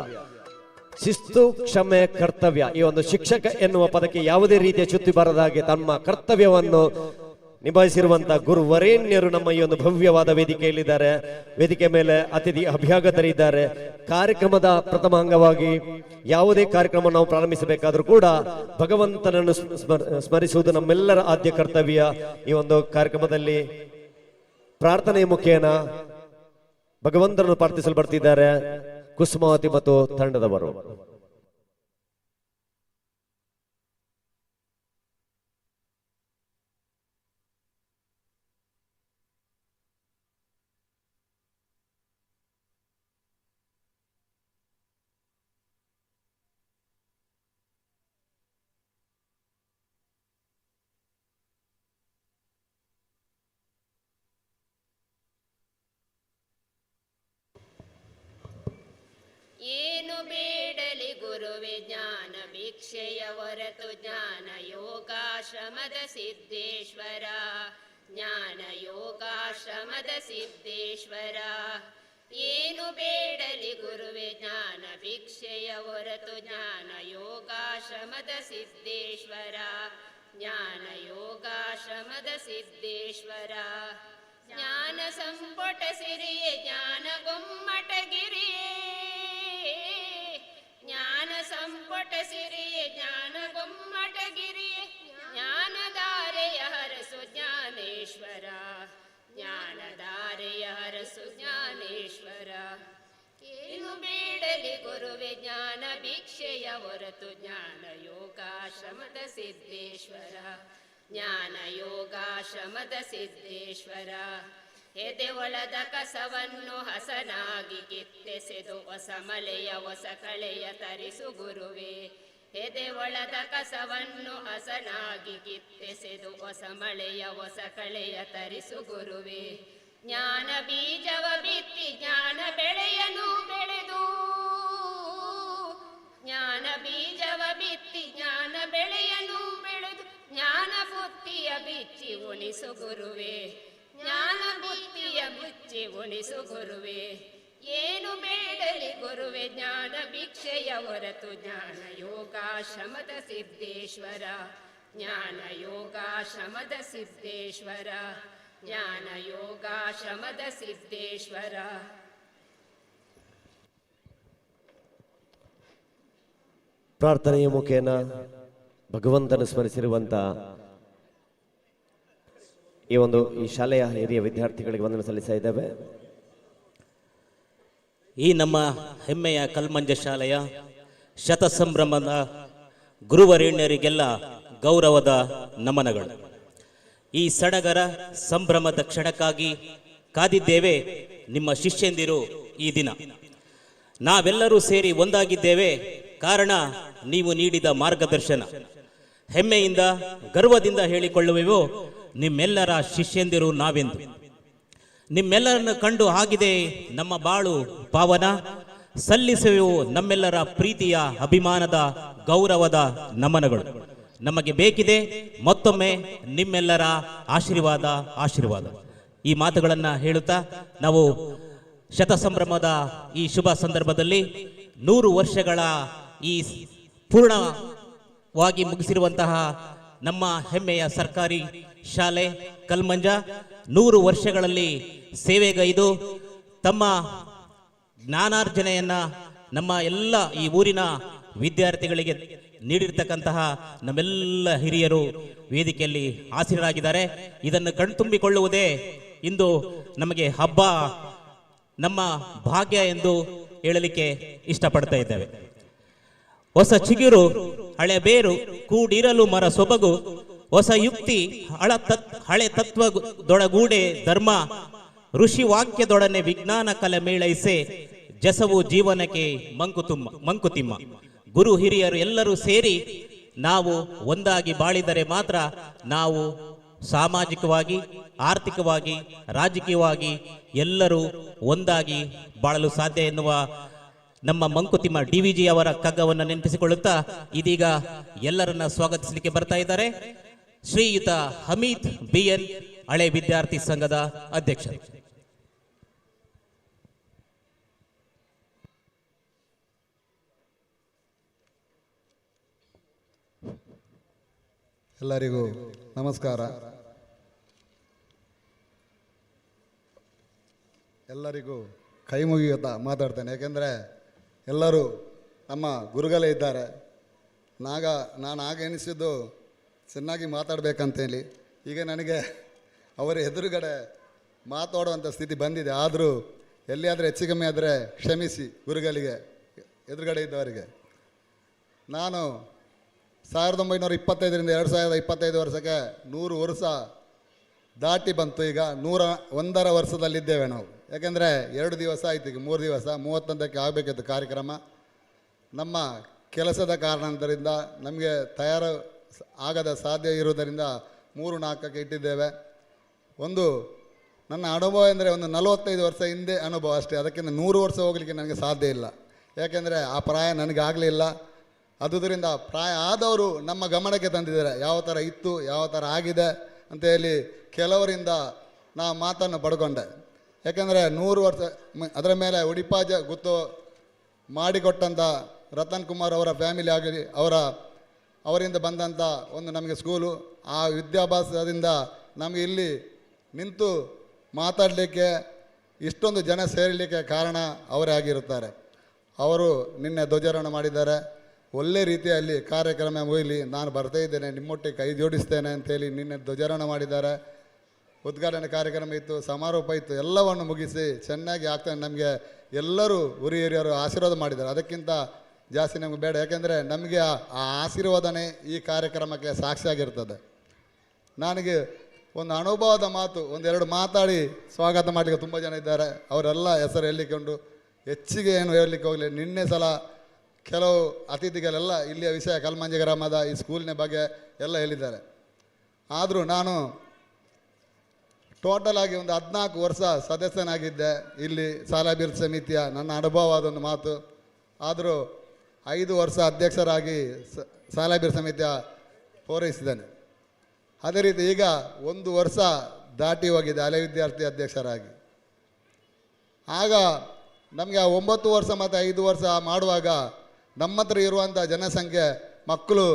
ಶಿಸ್ತು, ಕ್ಷಮೆ, ಕರ್ತವ್ಯ, ಈ ಒಂದು ಶಿಕ್ಷಕ ಎನ್ನುವ ಪದಕ್ಕೆ ಯಾವುದೇ ರೀತಿಯ ಚ್ಯುತಿ ಬರದಾಗೆ ತಮ್ಮ ಕರ್ತವ್ಯವನ್ನು ನಿಭಾಯಿಸಿರುವಂತಹ ಗುರುವರೇಣ್ಯರು ನಮ್ಮ ಈ ಒಂದು ಭವ್ಯವಾದ ವೇದಿಕೆಯಲ್ಲಿದ್ದಾರೆ. ವೇದಿಕೆ ಮೇಲೆ ಅತಿಥಿ ಅಭ್ಯಾಗತರಿದ್ದಾರೆ. ಕಾರ್ಯಕ್ರಮದ ಪ್ರಥಮ ಅಂಗವಾಗಿ ಯಾವುದೇ ಕಾರ್ಯಕ್ರಮ ನಾವು ಪ್ರಾರಂಭಿಸಬೇಕಾದ್ರೂ ಕೂಡ ಭಗವಂತನನ್ನು ಸ್ಮರಿಸುವುದು ನಮ್ಮೆಲ್ಲರ ಆದ್ಯ ಕರ್ತವ್ಯ. ಈ ಒಂದು ಕಾರ್ಯಕ್ರಮದಲ್ಲಿ ಪ್ರಾರ್ಥನೆಯ ಮುಖೇನ ಭಗವಂತನನ್ನು ಪ್ರಾರ್ಥಿಸಲು ಬರ್ತಿದ್ದಾರೆ ಕುಸುಮಾವತಿ ಮತ್ತು ತಂಡದವರು. ಏನು ಬೇಡಲಿ ಗುರುವೆ ಜ್ಞಾನ ಭಿಕ್ಷೆಯ ಹೊರತು ಜ್ಞಾನ ಯೋಗಾಶ್ರಮದ ಸಿದ್ದೇಶ್ವರ, ಜ್ಞಾನ ಯೋಗಾಶ್ರಮದ ಸಿದ್ದೇಶ್ವರ. ಏನು ಬೇಡಲಿ ಗುರುವೆ ಜ್ಞಾನ ಭಿಕ್ಷೆಯ ಹೊರತು ಜ್ಞಾನ ಯೋಗಾಶ್ರಮದ ಸಿದ್ದೇಶ್ವರ, ಜ್ಞಾನ ಯೋಗಾಶ್ರಮದ ಸಿದ್ದೇಶ್ವರ. ಜ್ಞಾನ ಸಂಪೊ ಸಂಪುಟ ಸಿರಿಯೇ ಜ್ಞಾನ ಗೊಮ್ಮಟಗಿರಿಯೇ ಜ್ಞಾನ ಸಂಪುಟ ಸಿರಿಯೇ ಜ್ಞಾನ ಗೊಮ್ಮಟಗಿರಿಯೇ ಜ್ಞಾನಧಾರೆಯ ಹರಸು ಜ್ಞಾನೇಶ್ವರ ಜ್ಞಾನಧಾರೆಯ ಹರಸು ಜ್ಞಾನೇಶ್ವರ ಏನು ಬೇಡಲಿ ಗುರುವೆ ಜ್ಞಾನ ಭಿಕ್ಷೆಯ ಹೊರತು ಜ್ಞಾನ ಯೋಗಾಶ್ರಮದ ಸಿದ್ದೇಶ್ವರ ಜ್ಞಾನ ಯೋಗಾಶ್ರಮದ ಸಿದ್ದೇಶ್ವರ ಎದೆ ಒಳದ ಕಸವನ್ನು ಹಸನಾಗಿ ಕಿತ್ತೆಸೆದು ಹೊಸ ಮಲೆಯ ಹೊಸ ಕಳೆಯ ತರಿಸು ಗುರುವೆ ಎದೆ ಒಳದ ಕಸವನ್ನು ಹಸನಾಗಿ ಕಿತ್ತೆಸೆದು ಹೊಸ ಮಳೆಯ ಹೊಸ ಕಳೆಯ ತರಿಸು ಗುರುವೆ ಜ್ಞಾನ ಬೀಜವ ಬಿತ್ತಿ ಜ್ಞಾನ ಬೆಳೆಯನು ಬೆಳೆದು ಜ್ಞಾನ ಬೀಜವ ಬಿತ್ತಿ ಜ್ಞಾನ ಬೆಳೆಯನು ಬೆಳೆದು ಜ್ಞಾನ ಬುತ್ತಿಯ ಬಿಚ್ಚಿ ಉಣಿಸು ಗುರುವೆ ಜ್ಞಾನ ಬುತ್ತಿಯ ಬಿಚ್ಚಿ ಉಣಿಸು ಗುರುವೆ ಏನು ಬೇಡಲಿ ಗುರುವೆ ಜ್ಞಾನ ಭಿಕ್ಷೆಯ ಹೊರತು ಜ್ಞಾನ ಯೋಗಾಶ್ರಮದ ಸಿದ್ದೇಶ್ವರ ಜ್ಞಾನ ಯೋಗಾಶ್ರಮದ ಸಿದ್ದೇಶ್ವರ ಜ್ಞಾನ ಯೋಗಾಶ್ರಮದ ಸಿದ್ದೇಶ್ವರ ಪ್ರಾರ್ಥನೆಯ ಮುಖೇನ ಭಗವಂತನ ಸ್ಮರಿಸಿರುವಂತ ಈ ಶಾಲೆಯ ಹಿರಿಯ ವಿದ್ಯಾರ್ಥಿಗಳಿಗೆ ವಂದನೆ ಸಲ್ಲಿಸ್ತಾ ಇದ್ದೇವೆ. ಈ ನಮ್ಮ ಹೆಮ್ಮೆಯ ಕಲ್ಮಂಜ ಶಾಲೆಯ ಶತಸಂಭ್ರಮದ ಗುರುವರೇಣ್ಯರಿಗೆಲ್ಲ ಗೌರವದ ನಮನಗಳು. ಈ ಸಡಗರ ಸಂಭ್ರಮದ ಕ್ಷಣಕ್ಕಾಗಿ ಕಾದಿದ್ದೇವೆ ನಿಮ್ಮ ಶಿಷ್ಯಂದಿರು. ಈ ದಿನ ನಾವೆಲ್ಲರೂ ಸೇರಿ ಒಂದಾಗಿದ್ದೇವೆ, ಕಾರಣ ನೀವು ನೀಡಿದ ಮಾರ್ಗದರ್ಶನ. ಹೆಮ್ಮೆಯಿಂದ ಗರ್ವದಿಂದ ಹೇಳಿಕೊಳ್ಳುವೆವು, ನಿಮ್ಮೆಲ್ಲರ ಶಿಷ್ಯಂದಿರು ನಾವೆಂದು. ನಿಮ್ಮೆಲ್ಲರನ್ನು ಕಂಡು ಆಗಿದೆ ನಮ್ಮ ಬಾಳು ಪಾವನ. ಸಲ್ಲಿಸುವೆವು ನಮ್ಮೆಲ್ಲರ ಪ್ರೀತಿಯ ಅಭಿಮಾನದ ಗೌರವದ ನಮನಗಳು. ನಮಗೆ ಬೇಕಿದೆ ಮತ್ತೊಮ್ಮೆ ನಿಮ್ಮೆಲ್ಲರ ಆಶೀರ್ವಾದ. ಈ ಮಾತುಗಳನ್ನು ಹೇಳುತ್ತಾ ನಾವು ಶತಸಂಭ್ರಮದ ಈ ಶುಭ ಸಂದರ್ಭದಲ್ಲಿ 100 ವರ್ಷಗಳ ಈ ಪೂರ್ಣವಾಗಿ ಮುಗಿಸಿರುವಂತಹ ನಮ್ಮ ಹೆಮ್ಮೆಯ ಸರ್ಕಾರಿ ಶಾಲೆ ಕಲ್ಮಂಜ 100 ವರ್ಷಗಳಲ್ಲಿ ಸೇವೆಗೈದು ತಮ್ಮ ಜ್ಞಾನಾರ್ಜನೆಯನ್ನ ನಮ್ಮ ಎಲ್ಲ ಈ ಊರಿನ ವಿದ್ಯಾರ್ಥಿಗಳಿಗೆ ನೀಡಿರ್ತಕ್ಕಂತಹ ನಮ್ಮೆಲ್ಲ ಹಿರಿಯರು ವೇದಿಕೆಯಲ್ಲಿ ಆಸೀನರಾಗಿದ್ದಾರೆ. ಇದನ್ನು ಕಣ್ತುಂಬಿಕೊಳ್ಳುವುದೇ ಇಂದು ನಮಗೆ ಹಬ್ಬ, ನಮ್ಮ ಭಾಗ್ಯ ಎಂದು ಹೇಳಲಿಕ್ಕೆ ಇಷ್ಟಪಡ್ತಾ ಇದ್ದೇವೆ. ಹೊಸ ಚಿಗುರು ಹಳೆ ಬೇರು ಕೂಡಿರಲು ಮರ ಸೊಬಗು, ಹೊಸ ಯುಕ್ತಿ ಹಳೆ ತತ್ವದೊಡಗೂಡೆ ಧರ್ಮ, ಋಷಿ ವಾಕ್ಯದೊಡನೆ ವಿಜ್ಞಾನ ಕಲೆ ಮೇಳೈಸೆ, ಜಸವು ಜೀವನಕ್ಕೆ ಮಂಕುತಿಮ್ಮ. ಗುರು ಹಿರಿಯರು ಎಲ್ಲರೂ ಸೇರಿ ನಾವು ಒಂದಾಗಿ ಬಾಳಿದರೆ ಮಾತ್ರ ನಾವು ಸಾಮಾಜಿಕವಾಗಿ, ಆರ್ಥಿಕವಾಗಿ, ರಾಜಕೀಯವಾಗಿ ಎಲ್ಲರೂ ಒಂದಾಗಿ ಬಾಳಲು ಸಾಧ್ಯ ಎನ್ನುವ ನಮ್ಮ ಮಂಕುತಿಮ್ಮ DVG ಅವರ ಕಗ್ಗವನ್ನು ನೆನಪಿಸಿಕೊಳ್ಳುತ್ತಾ ಇದೀಗ ಎಲ್ಲರನ್ನ ಸ್ವಾಗತಿಸಲಿಕ್ಕೆ ಬರ್ತಾ ಇದ್ದಾರೆ ಶ್ರೀಯುತ ಹಮೀದ್ BN, ಹಳೆ ವಿದ್ಯಾರ್ಥಿ ಸಂಘದ ಅಧ್ಯಕ್ಷರು. ಎಲ್ಲರಿಗೂ ನಮಸ್ಕಾರ. ಎಲ್ಲರಿಗೂ ಕೈ ಮುಗಿಯುತ್ತಾ ಮಾತಾಡ್ತೇನೆ, ಯಾಕೆಂದರೆ ಎಲ್ಲರೂ ನಮ್ಮ ಗುರುಗಳೇ ಇದ್ದಾರೆ. ನಾನು ಆಗ ಎನಿಸಿದ್ದು ಚೆನ್ನಾಗಿ ಮಾತಾಡಬೇಕಂತೇಳಿ. ಈಗ ನನಗೆ ಅವರ ಎದುರುಗಡೆ ಮಾತಾಡುವಂಥ ಸ್ಥಿತಿ ಬಂದಿದೆ. ಆದರೂ ಎಲ್ಲಿಯಾದರೂ ಹೆಚ್ಚು ಕಮ್ಮಿ ಆದರೆ ಕ್ಷಮಿಸಿ ಗುರುಗಳಿಗೆ, ಎದುರುಗಡೆ ಇದ್ದವರಿಗೆ. ನಾನು 1925ರಿಂದ 2025 ವರ್ಷಕ್ಕೆ 100 ವರ್ಷ ದಾಟಿ ಬಂತು. ಈಗ 101ರ ವರ್ಷದಲ್ಲಿದ್ದೇವೆ ನಾವು. ಯಾಕೆಂದರೆ 2 ದಿವಸ ಆಯ್ತು, ಈಗ 3 ದಿವಸ 31ಕ್ಕೆ ಆಗಬೇಕಿತ್ತು ಕಾರ್ಯಕ್ರಮ. ನಮ್ಮ ಕೆಲಸದ ಕಾರಣದಿಂದ ನಮಗೆ ತಯಾರು ಆಗದ ಸಾಧ್ಯ ಇರುವುದರಿಂದ 3-4ಕ್ಕೆ ಇಟ್ಟಿದ್ದೇವೆ. ಒಂದು ನನ್ನ ಅನುಭವ ಅಂದರೆ ಒಂದು 45 ವರ್ಷ ಹಿಂದೆ ಅನುಭವ ಅಷ್ಟೇ. ಅದಕ್ಕಿಂತ 100 ವರ್ಷ ಹೋಗಲಿಕ್ಕೆ ನನಗೆ ಸಾಧ್ಯ ಇಲ್ಲ. ಯಾಕೆಂದರೆ ಆ ಪ್ರಾಯ ನನಗಾಗಲಿಲ್ಲ. ಅದುದರಿಂದ ಪ್ರಾಯ ಆದವರು ನಮ್ಮ ಗಮನಕ್ಕೆ ತಂದಿದ್ದಾರೆ, ಯಾವ ಥರ ಇತ್ತು, ಯಾವ ಥರ ಆಗಿದೆ ಅಂತ ಹೇಳಿ ಕೆಲವರಿಂದ ನಾನು ಮಾತನ್ನು ಪಡ್ಕೊಂಡೆ. ಯಾಕೆಂದರೆ 100 ವರ್ಷ ಅದರ ಮೇಲೆ ಉಡಿಪಾಜ ಗುತ್ತು ಮಾಡಿಕೊಟ್ಟಂಥ ರತನ್ ಕುಮಾರ್ ಅವರ ಫ್ಯಾಮಿಲಿ ಆಗಲಿ, ಅವರಿಂದ ಬಂದಂಥ ಒಂದು ನಮಗೆ ಸ್ಕೂಲು, ಆ ವಿದ್ಯಾಭ್ಯಾಸದಿಂದ ನಮಗೆ ಇಲ್ಲಿ ನಿಂತು ಮಾತಾಡಲಿಕ್ಕೆ ಇಷ್ಟೊಂದು ಜನ ಸೇರಲಿಕ್ಕೆ ಕಾರಣ ಅವರೇ ಆಗಿರುತ್ತಾರೆ. ಅವರು ನಿನ್ನೆ ಧ್ವಜಾರೋಹಣ ಮಾಡಿದ್ದಾರೆ. ಒಳ್ಳೆ ರೀತಿಯಲ್ಲಿ ಕಾರ್ಯಕ್ರಮ ಮುಗಿಲಿ, ನಾನು ಬರ್ತಾ ಇದ್ದೇನೆ, ನಿಮ್ಮೊಟ್ಟಿಗೆ ಕೈ ಜೋಡಿಸ್ತೇನೆ ಅಂತೇಳಿ ನಿನ್ನೆ ಧ್ವಜಾರೋಹಣ ಮಾಡಿದ್ದಾರೆ. ಉದ್ಘಾಟನೆ ಕಾರ್ಯಕ್ರಮ ಇತ್ತು, ಸಮಾರೋಪ ಇತ್ತು, ಎಲ್ಲವನ್ನು ಮುಗಿಸಿ ಚೆನ್ನಾಗಿ ಆಗ್ತಾನೆ. ನಮಗೆ ಎಲ್ಲರೂ ಹಿರಿಯರು ಆಶೀರ್ವಾದ ಮಾಡಿದ್ದಾರೆ. ಅದಕ್ಕಿಂತ ಜಾಸ್ತಿ ನಮಗೆ ಬೇಡ, ಯಾಕೆಂದರೆ ನಮಗೆ ಆ ಆಶೀರ್ವಾದನೇ ಈ ಕಾರ್ಯಕ್ರಮಕ್ಕೆ ಸಾಕ್ಷಿಯಾಗಿರ್ತದೆ. ನನಗೆ ಒಂದು ಅನುಭವದ ಮಾತು ಒಂದೆರಡು ಮಾತಾಡಿ ಸ್ವಾಗತ ಮಾಡಲಿಕ್ಕೆ ತುಂಬ ಜನ ಇದ್ದಾರೆ. ಅವರೆಲ್ಲ ಹೆಸರು ಹೇಳಿಕೊಂಡು ಹೆಚ್ಚಿಗೆ ಏನು ಹೇಳಲಿಕ್ಕೆ ಹೋಗಲಿ. ನಿನ್ನೆ ಸಲ ಕೆಲವು ಅತಿಥಿಗಳೆಲ್ಲ ಇಲ್ಲಿಯ ವಿಷಯ ಕಲ್ಮಂಜಿ ಗ್ರಾಮದ ಈ ಸ್ಕೂಲಿನ ಬಗ್ಗೆ ಎಲ್ಲ ಹೇಳಿದ್ದಾರೆ. ಆದರೂ ನಾನು ಟೋಟಲ್ ಆಗಿ ಒಂದು 14 ವರ್ಷ ಸದಸ್ಯನಾಗಿದ್ದೆ ಇಲ್ಲಿ ಶಾಲಾಭಿವೃದ್ಧಿ ಸಮಿತಿಯ. ನನ್ನ ಅನುಭವವಾದೊಂದು ಮಾತು. ಆದರೂ 5 ವರ್ಷ ಅಧ್ಯಕ್ಷರಾಗಿ ಶಾಲಾಭಿವೃದ್ಧಿ ಸಮಿತಿಯ ಪೂರೈಸಿದ್ದೇನೆ. ಅದೇ ರೀತಿ ಈಗ 1 ವರ್ಷ ದಾಟಿ ಹೋಗಿದೆ ಹಳೆ ವಿದ್ಯಾರ್ಥಿ ಅಧ್ಯಕ್ಷರಾಗಿ. ಆಗ ನಮಗೆ ಆ 9 ವರ್ಷ ಮತ್ತು 5 ವರ್ಷ ಮಾಡುವಾಗ ನಮ್ಮ ಹತ್ರ ಇರುವಂಥ ಜನಸಂಖ್ಯೆ ಮಕ್ಕಳು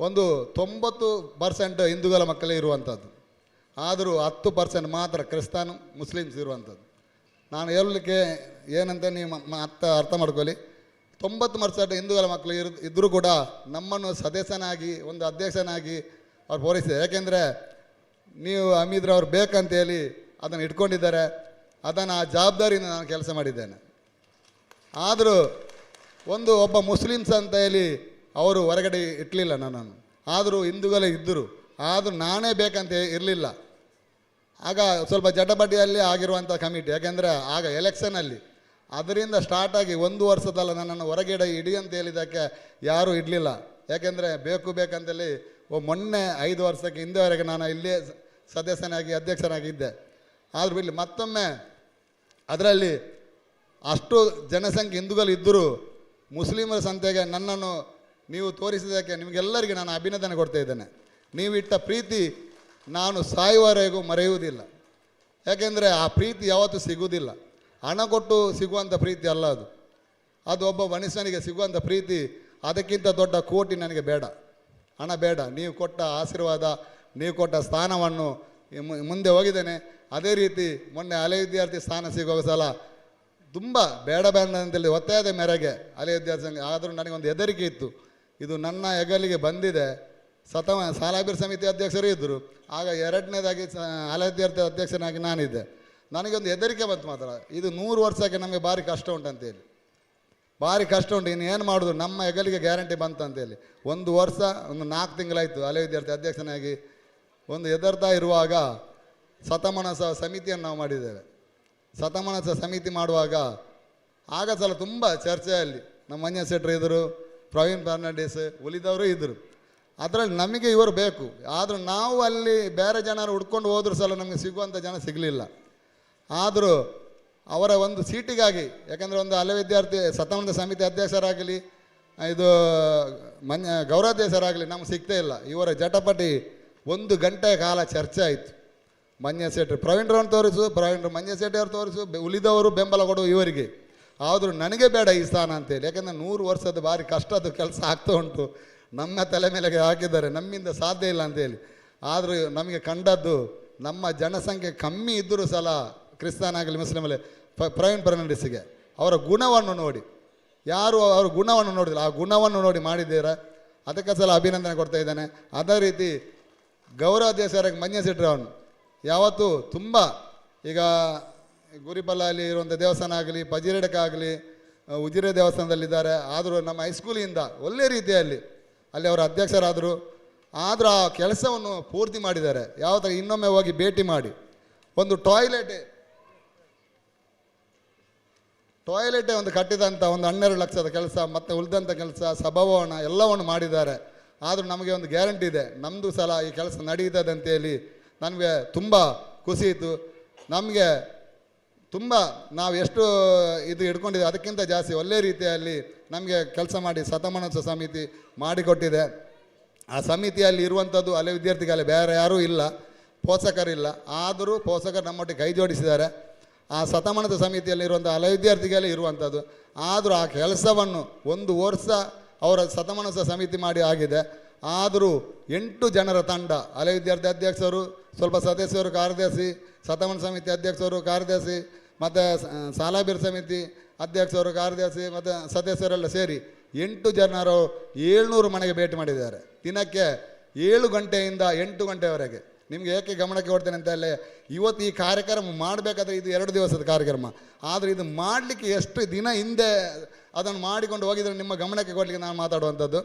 ಒಂದು 90% ಹಿಂದೂಗಳ ಮಕ್ಕಳೇ ಇರುವಂಥದ್ದು. ಆದರೂ 10% ಮಾತ್ರ ಕ್ರಿಸ್ತಾನ್ ಮುಸ್ಲಿಮ್ಸ್ ಇರುವಂಥದ್ದು. ನಾನು ಹೇಳಲಿಕ್ಕೆ ಏನಂತ ನೀವು ಅರ್ಥ ಮಾಡ್ಕೊಳ್ಳಿ. 90% ಹಿಂದೂಗಳ ಮಕ್ಕಳು ಇದ್ದರೂ ಕೂಡ ನಮ್ಮನ್ನು ಸದಸ್ಯನಾಗಿ ಒಂದು ಅಧ್ಯಕ್ಷನಾಗಿ ಅವ್ರು ಪೂರೈಸಿದೆ. ಯಾಕೆಂದರೆ ನೀವು ಹಮೀದ್ರವ್ರು ಬೇಕಂತೇಳಿ ಅದನ್ನು ಇಟ್ಕೊಂಡಿದ್ದಾರೆ. ಅದನ್ನು ಆ ಜವಾಬ್ದಾರಿಯಿಂದ ನಾನು ಕೆಲಸ ಮಾಡಿದ್ದೇನೆ. ಆದರೂ ಒಬ್ಬ ಮುಸ್ಲಿಮ್ಸ್ ಅಂತ ಹೇಳಿ ಅವರು ಹೊರಗಡೆ ಇಟ್ಟಲಿಲ್ಲ ನನ್ನನ್ನು. ಆದರೂ ಹಿಂದೂಗಳೇ ಇದ್ದರು. ಆದರೂ ನಾನೇ ಬೇಕಂತ ಇರಲಿಲ್ಲ. ಆಗ ಸ್ವಲ್ಪ ಜಟಪಟಿಯಲ್ಲಿ ಆಗಿರುವಂಥ ಕಮಿಟಿ, ಯಾಕೆಂದರೆ ಆಗ ಎಲೆಕ್ಷನಲ್ಲಿ ಅದರಿಂದ ಸ್ಟಾರ್ಟ್ ಆಗಿ 1 ವರ್ಷದಲ್ಲ ನನ್ನನ್ನು ಹೊರಗಡೆ ಇಡಿ ಅಂತ ಹೇಳಿದ್ದಕ್ಕೆ ಯಾರೂ ಇಡಲಿಲ್ಲ. ಯಾಕೆಂದರೆ ಬೇಕಂತೇಳಿ ಮೊನ್ನೆ 5 ವರ್ಷಕ್ಕೆ ಹಿಂದೆವರೆಗೆ ನಾನು ಇಲ್ಲೇ ಸದಸ್ಯನಾಗಿ ಅಧ್ಯಕ್ಷನಾಗಿದ್ದೆ. ಆದರೂ ಇಲ್ಲಿ ಮತ್ತೊಮ್ಮೆ ಅದರಲ್ಲಿ ಅಷ್ಟು ಜನಸಂಖ್ಯೆ ಹಿಂದೂಗಳು ಇದ್ದರೂ ಮುಸ್ಲಿಮರ ಸಂತೆಗೆ ನನ್ನನ್ನು ನೀವು ತೋರಿಸಿದ್ದಕ್ಕೆ ನಿಮಗೆಲ್ಲರಿಗೆ ನಾನು ಅಭಿನಂದನೆ ಕೊಡ್ತಾ ಇದ್ದೇನೆ. ನೀವಿಟ್ಟ ಪ್ರೀತಿ ನಾನು ಸಾಯುವವರೆಗೂ ಮರೆಯುವುದಿಲ್ಲ. ಯಾಕೆಂದರೆ ಆ ಪ್ರೀತಿ ಯಾವತ್ತೂ ಸಿಗುವುದಿಲ್ಲ. ಹಣ ಕೊಟ್ಟು ಸಿಗುವಂಥ ಪ್ರೀತಿ ಅಲ್ಲ ಅದು. ಅದು ಒಬ್ಬ ಮನುಷ್ಯನಿಗೆ ಸಿಗುವಂಥ ಪ್ರೀತಿ. ಅದಕ್ಕಿಂತ ದೊಡ್ಡ ಕೋಟಿ ನನಗೆ ಬೇಡ, ಹಣ ಬೇಡ. ನೀವು ಕೊಟ್ಟ ಆಶೀರ್ವಾದ, ನೀವು ಕೊಟ್ಟ ಸ್ಥಾನವನ್ನು ಮುಂದೆ ಹೋಗಿದ್ದೇನೆ. ಅದೇ ರೀತಿ ಮೊನ್ನೆ ಹಳೆ ವಿದ್ಯಾರ್ಥಿ ಸ್ಥಾನ ಸಿಗುವ ಸಲ ತುಂಬ ಬೇಡ ಅಂತೇಳಿ ಒತ್ತಾಯದ ಮೇರೆಗೆ ಹಳೆ ವಿದ್ಯಾರ್ಥಿ ಸಂಘ. ಆದರೂ ನನಗೊಂದು ಹೆದರಿಕೆ ಇತ್ತು, ಇದು ನನ್ನ ಹೆಗಲಿಗೆ ಬಂದಿದೆ. ಶಾಲಾಭಿವೃದ್ಧಿ ಸಮಿತಿ ಅಧ್ಯಕ್ಷರು ಇದ್ದರು. ಆಗ 2ನೇದಾಗಿ ಹಳೆ ವಿದ್ಯಾರ್ಥಿ ಅಧ್ಯಕ್ಷನಾಗಿ ನಾನಿದ್ದೆ. ನನಗೊಂದು ಹೆದರಿಕೆ ಬಂತು ಮಾತ್ರ. ಇದು 100 ವರ್ಷಕ್ಕೆ ನಮಗೆ ಭಾರಿ ಕಷ್ಟ ಉಂಟಂತೇಳಿ, ಭಾರಿ ಕಷ್ಟ ಉಂಟು. ಇನ್ನು ಏನು ಮಾಡೋದು, ನಮ್ಮ ಹೆಗಲಿಗೆ ಗ್ಯಾರಂಟಿ ಬಂತಂತೇಳಿ 1 ವರ್ಷ 4 ತಿಂಗಳಾಯಿತು ಹಳೆ ವಿದ್ಯಾರ್ಥಿ ಅಧ್ಯಕ್ಷನಾಗಿ. ಒಂದು ಹೆದರ್ತಾ ಇರುವಾಗ ಶತಮಾನೋತ್ಸವ ಸಮಿತಿಯನ್ನು ನಾವು ಮಾಡಿದ್ದೇವೆ. ಶತಮಾನೋತ್ಸವ ಸಮಿತಿ ಮಾಡುವಾಗ ಆಗ ಸಲ ತುಂಬ ಚರ್ಚೆಯಲ್ಲಿ ನಮ್ಮ ಮಂಜ ಶೆಟ್ಟರು ಇದ್ದರು, ಪ್ರವೀಣ್ ಫರ್ನಾಂಡಿಸ್, ಉಳಿದವರು ಇದ್ದರು. ಅದರಲ್ಲಿ ನಮಗೆ ಇವರು ಬೇಕು. ಆದರೂ ನಾವು ಅಲ್ಲಿ ಬೇರೆ ಜನರು ಹುಡ್ಕೊಂಡು ಹೋದರೂ ಸಲ ನಮಗೆ ಸಿಗುವಂಥ ಜನ ಸಿಗಲಿಲ್ಲ. ಆದರೂ ಅವರ ಒಂದು ಸೀಟಿಗಾಗಿ, ಯಾಕಂದರೆ ಒಂದು ಹಳೆ ವಿದ್ಯಾರ್ಥಿ ಶತಮಾನದ ಸಮಿತಿ ಅಧ್ಯಕ್ಷರಾಗಲಿ ಇದು ಗೌರವಾಧ್ಯಕ್ಷರಾಗಲಿ ನಮ್ಗೆ ಸಿಗ್ತೇ ಇಲ್ಲ. ಇವರ ಜಟಪಟಿ 1 ಗಂಟೆಯ ಕಾಲ ಚರ್ಚೆ ಆಯಿತು. ಮಂಜ ಶೆಟ್ಟಿ ಪ್ರವೀಣ್ರವ್ರನ್ನ ತೋರಿಸು, ಮಂಜ ಶೆಟ್ಟಿ ಅವ್ರು ತೋರಿಸು, ಉಳಿದವರು ಬೆಂಬಲ ಕೊಡು ಇವರಿಗೆ. ಆದರೂ ನನಗೆ ಬೇಡ ಈ ಸ್ಥಾನ ಅಂತೇಳಿ. ಯಾಕೆಂದರೆ 100 ವರ್ಷದ ಭಾರಿ ಕಷ್ಟದ ಕೆಲಸ ಆಗ್ತಾ ಉಂಟು. ನಮ್ಮ ತಲೆ ಮೇಲೆ ಹಾಕಿದ್ದಾರೆ, ನಮ್ಮಿಂದ ಸಾಧ್ಯ ಇಲ್ಲ ಅಂತೇಳಿ. ಆದರೂ ನಮಗೆ ಕಂಡದ್ದು, ನಮ್ಮ ಜನಸಂಖ್ಯೆ ಕಮ್ಮಿ ಇದ್ದರೂ ಸಲ ಕ್ರಿಸ್ತಾನ್ ಆಗಲಿ ಮುಸ್ಲಿಮಲ್ಲಿ ಪ್ರವೀಣ್ ಫರ್ನಾಂಡಿಸ್ಗೆ ಅವರ ಗುಣವನ್ನು ನೋಡಿ, ಯಾರು ಅವರ ಗುಣವನ್ನು ನೋಡಿಲ್ಲ, ಆ ಗುಣವನ್ನು ನೋಡಿ ಮಾಡಿದ್ದೀರಾ. ಅದಕ್ಕೆ ಸಲ ಅಭಿನಂದನೆ ಕೊಡ್ತಾ ಇದ್ದೇನೆ. ಅದೇ ರೀತಿ ಗೌರವಾಧ್ಯಕ್ಷರಾಗಿ ಮಂಜ ಶೆಟ್ಟಿ ಅವನು ಯಾವತ್ತೂ ತುಂಬ, ಈಗ ಗುರಿಪಲ್ಲಲ್ಲಿ ಇರುವಂಥ ದೇವಸ್ಥಾನ ಆಗಲಿ, ಪಜಿರೆಡಕ್ಕಾಗಲಿ, ಉಜಿರೆ ದೇವಸ್ಥಾನದಲ್ಲಿದ್ದಾರೆ. ಆದರೂ ನಮ್ಮ ಹೈಸ್ಕೂಲಿಂದ ಒಳ್ಳೆ ರೀತಿಯಲ್ಲಿ ಅಲ್ಲಿ ಅವರ ಅಧ್ಯಕ್ಷರಾದರು. ಆದರೂ ಆ ಕೆಲಸವನ್ನು ಪೂರ್ತಿ ಮಾಡಿದ್ದಾರೆ. ಯಾವ ಥರ ಇನ್ನೊಮ್ಮೆ ಹೋಗಿ ಭೇಟಿ ಮಾಡಿ ಒಂದು ಟಾಯ್ಲೆಟೇ ಒಂದು ಕಟ್ಟಿದಂಥ ಒಂದು 12 ಲಕ್ಷದ ಕೆಲಸ, ಮತ್ತು ಉಳಿದಂಥ ಕೆಲಸ, ಸಭಾಭವನ ಎಲ್ಲವನ್ನು ಮಾಡಿದ್ದಾರೆ. ಆದರೂ ನಮಗೆ ಒಂದು ಗ್ಯಾರಂಟಿ ಇದೆ, ನಮ್ಮದು ಸಲ ಈ ಕೆಲಸ ನಡೀತದೆ ಅಂತೇಳಿ ನನಗೆ ತುಂಬ ಖುಷಿ ಇತ್ತು. ನಮಗೆ ತುಂಬ ನಾವು ಎಷ್ಟು ಇದು ಇಟ್ಕೊಂಡಿದ್ದೆ ಅದಕ್ಕಿಂತ ಜಾಸ್ತಿ ಒಳ್ಳೆ ರೀತಿಯಲ್ಲಿ ನಮಗೆ ಕೆಲಸ ಮಾಡಿ ಶತಮಾನೋತ್ಸವ ಸಮಿತಿ ಮಾಡಿಕೊಟ್ಟಿದೆ. ಆ ಸಮಿತಿಯಲ್ಲಿ ಇರುವಂಥದ್ದು ಹಳೆ ವಿದ್ಯಾರ್ಥಿಗಳೇ, ಬೇರೆ ಯಾರೂ ಇಲ್ಲ, ಪೋಷಕರಿಲ್ಲ. ಆದರೂ ಪೋಷಕರು ನಮ್ಮೊಟ್ಟಿಗೆ ಕೈ ಜೋಡಿಸಿದ್ದಾರೆ. ಆ ಶತಮಾನದ ಸಮಿತಿಯಲ್ಲಿರುವಂಥ ಹಳೆ ವಿದ್ಯಾರ್ಥಿಗಳೇ ಇರುವಂಥದ್ದು. ಆದರೂ ಆ ಕೆಲಸವನ್ನು 1 ವರ್ಷ ಅವರ ಶತಮಾನೋತ್ಸವ ಸಮಿತಿ ಮಾಡಿ ಆಗಿದೆ. ಆದರೂ 8 ಜನರ ತಂಡ, ಹಳೆ ವಿದ್ಯಾರ್ಥಿ ಅಧ್ಯಕ್ಷರು, ಸ್ವಲ್ಪ ಸದಸ್ಯರು, ಕಾರ್ಯದರ್ಶಿ, ಶತಮಾನ ಸಮಿತಿ ಅಧ್ಯಕ್ಷರು, ಕಾರ್ಯದರ್ಶಿ, ಮತ್ತು ಸಾಲಾಬೀರ್ ಸಮಿತಿ ಅಧ್ಯಕ್ಷರು, ಕಾರ್ಯದರ್ಶಿ ಮತ್ತು ಸದಸ್ಯರೆಲ್ಲ ಸೇರಿ 8 ಜನರು 700 ಮನೆಗೆ ಭೇಟಿ ಮಾಡಿದ್ದಾರೆ. ದಿನಕ್ಕೆ 7 ಗಂಟೆಯಿಂದ 8 ಗಂಟೆವರೆಗೆ. ನಿಮಗೆ ಏಕೆ ಗಮನಕ್ಕೆ ಕೊಡ್ತೇನೆ ಅಂತ ಹೇಳಿ, ಇವತ್ತು ಈ ಕಾರ್ಯಕ್ರಮ ಮಾಡಬೇಕಾದ್ರೆ ಇದು 2 ದಿವಸದ ಕಾರ್ಯಕ್ರಮ, ಆದರೆ ಇದು ಮಾಡಲಿಕ್ಕೆ ಎಷ್ಟು ದಿನ ಹಿಂದೆ ಅದನ್ನು ಮಾಡಿಕೊಂಡು ಹೋಗಿದ್ರೆ ನಿಮ್ಮ ಗಮನಕ್ಕೆ ಕೊಡಲಿಕ್ಕೆ ನಾನು ಮಾತಾಡುವಂಥದ್ದು.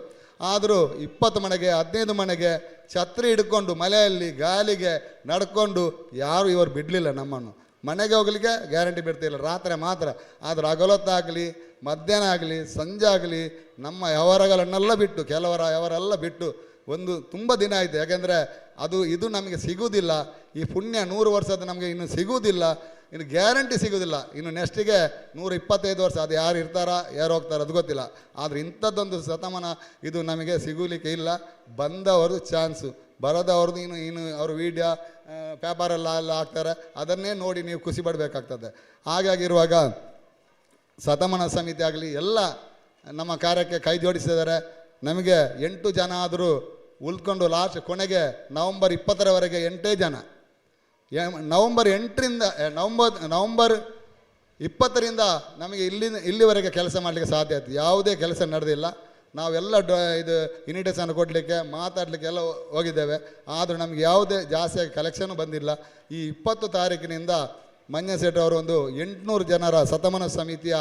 ಆದರೂ 20 ಮನೆಗೆ 15 ಮನೆಗೆ ಛತ್ರಿ ಹಿಡ್ಕೊಂಡು ಮಳೆಯಲ್ಲಿ ಗಾಳಿಗೆ ನಡ್ಕೊಂಡು ಯಾರು ಇವರು ಬಿಡಲಿಲ್ಲ ನಮ್ಮನ್ನು. ಮನೆಗೆ ಹೋಗಲಿಕ್ಕೆ ಗ್ಯಾರಂಟಿ ಬಿಡ್ತಿಲ್ಲ, ರಾತ್ರಿ ಮಾತ್ರ. ಆದರೆ ಹಗಲೊತ್ತಾಗಲಿ ಮಧ್ಯಾಹ್ನ ಆಗಲಿ ಸಂಜೆ ಆಗಲಿ ನಮ್ಮ ವ್ಯವಹಾರಗಳನ್ನೆಲ್ಲ ಬಿಟ್ಟು, ಕೆಲವರ ವ್ಯವಹಾರೆಲ್ಲ ಬಿಟ್ಟು ಒಂದು ತುಂಬ ದಿನ ಆಯಿತು. ಯಾಕೆಂದರೆ ಇದು ನಮಗೆ ಸಿಗುವುದಿಲ್ಲ. ಈ ಪುಣ್ಯ 100 ವರ್ಷದ ನಮಗೆ ಇನ್ನು ಸಿಗುವುದಿಲ್ಲ, ಇನ್ನು ಗ್ಯಾರಂಟಿ ಸಿಗೋದಿಲ್ಲ. ಇನ್ನು ನೆಕ್ಸ್ಟಿಗೆ 125 ವರ್ಷ ಅದು ಯಾರು ಇರ್ತಾರಾ ಯಾರು ಹೋಗ್ತಾರ ಅದು ಗೊತ್ತಿಲ್ಲ. ಆದರೆ ಇಂಥದ್ದೊಂದು ಶತಮಾನ ಇದು ನಮಗೆ ಸಿಗಲಿಕ್ಕೆ ಇಲ್ಲ. ಬಂದವರು ಚಾನ್ಸು, ಬರದವ್ರದ್ದು ಇನ್ನು ಅವರು ವೀಡಿಯೋ ಪೇಪರೆಲ್ಲ ಹಾಕ್ತಾರೆ, ಅದನ್ನೇ ನೋಡಿ ನೀವು ಖುಷಿ ಪಡಬೇಕಾಗ್ತದೆ. ಹಾಗಾಗಿರುವಾಗ ಶತಮಾನ ಸಮಿತಿ ಆಗಲಿ ಎಲ್ಲ ನಮ್ಮ ಕಾರ್ಯಕ್ಕೆ ಕೈ ಜೋಡಿಸಿದ್ದಾರೆ. ನಮಗೆ 8 ಜನ ಆದರೂ ಉಳ್ಕೊಂಡು ಲಾಸ್ಟ್ ಕೊನೆಗೆ ನವಂಬರ್ 20ರವರೆಗೆ 8 ಜನ. ನವಂಬರ್ 8ರಿಂದ ನವಂಬರ್ 20ರಿಂದ ನಮಗೆ ಇಲ್ಲಿವರೆಗೆ ಕೆಲಸ ಮಾಡಲಿಕ್ಕೆ ಸಾಧ್ಯ ಆಯಿತು. ಯಾವುದೇ ಕೆಲಸ ನಡೆದಿಲ್ಲ. ನಾವೆಲ್ಲ ಇದು ಇನ್ವಿಟೇಷನ್ ಕೊಡಲಿಕ್ಕೆ ಮಾತಾಡಲಿಕ್ಕೆ ಎಲ್ಲ ಹೋಗಿದ್ದೇವೆ, ಆದರೂ ನಮಗೆ ಯಾವುದೇ ಜಾಸ್ತಿಯಾಗಿ ಕಲೆಕ್ಷನು ಬಂದಿಲ್ಲ. ಈ 20 ತಾರೀಕಿನಿಂದ ಮಂಜಶೆಟ್ಟಿ ಅವರು ಒಂದು 800 ಜನರ ಶತಮಾನ ಸಮಿತಿಯ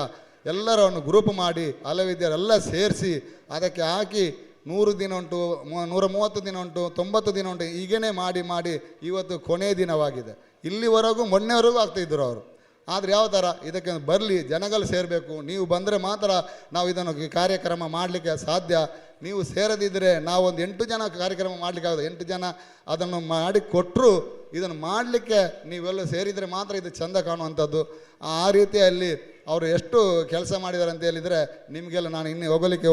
ಎಲ್ಲರನ್ನು ಗ್ರೂಪ್ ಮಾಡಿ ಹಲವಿದ್ಯರೆಲ್ಲ ಸೇರಿಸಿ ಅದಕ್ಕೆ ಹಾಕಿ 100 ದಿನ ಉಂಟು, 130 ದಿನ ಉಂಟು, 90 ದಿನ ಉಂಟು, ಹೀಗೇ ಮಾಡಿ ಇವತ್ತು ಕೊನೆಯ ದಿನವಾಗಿದೆ. ಇಲ್ಲಿವರೆಗೂ ಮೊನ್ನೆವರೆಗೂ ಆಗ್ತಾಯಿದ್ರು ಅವರು. ಆದರೆ ಯಾವ ಥರ ಇದಕ್ಕೆ ಬರಲಿ, ಜನಗಳು ಸೇರಬೇಕು. ನೀವು ಬಂದರೆ ಮಾತ್ರ ನಾವು ಇದನ್ನು ಕಾರ್ಯಕ್ರಮ ಮಾಡಲಿಕ್ಕೆ ಸಾಧ್ಯ. ನೀವು ಸೇರದಿದ್ದರೆ ನಾವೊಂದು 8 ಜನ ಕಾರ್ಯಕ್ರಮ ಮಾಡಲಿಕ್ಕೆ ಆಗೋದು. 8 ಜನ ಅದನ್ನು ಮಾಡಿ ಕೊಟ್ಟರು ಇದನ್ನು ಮಾಡಲಿಕ್ಕೆ ನೀವೆಲ್ಲ ಸೇರಿದರೆ ಮಾತ್ರ ಇದು ಚೆಂದ ಕಾಣುವಂಥದ್ದು. ಆ ರೀತಿಯಲ್ಲಿ ಅವರು ಎಷ್ಟು ಕೆಲಸ ಮಾಡಿದ್ದಾರೆ ಅಂತ ಹೇಳಿದರೆ ನಿಮಗೆಲ್ಲ ನಾನು ಇನ್ನೂ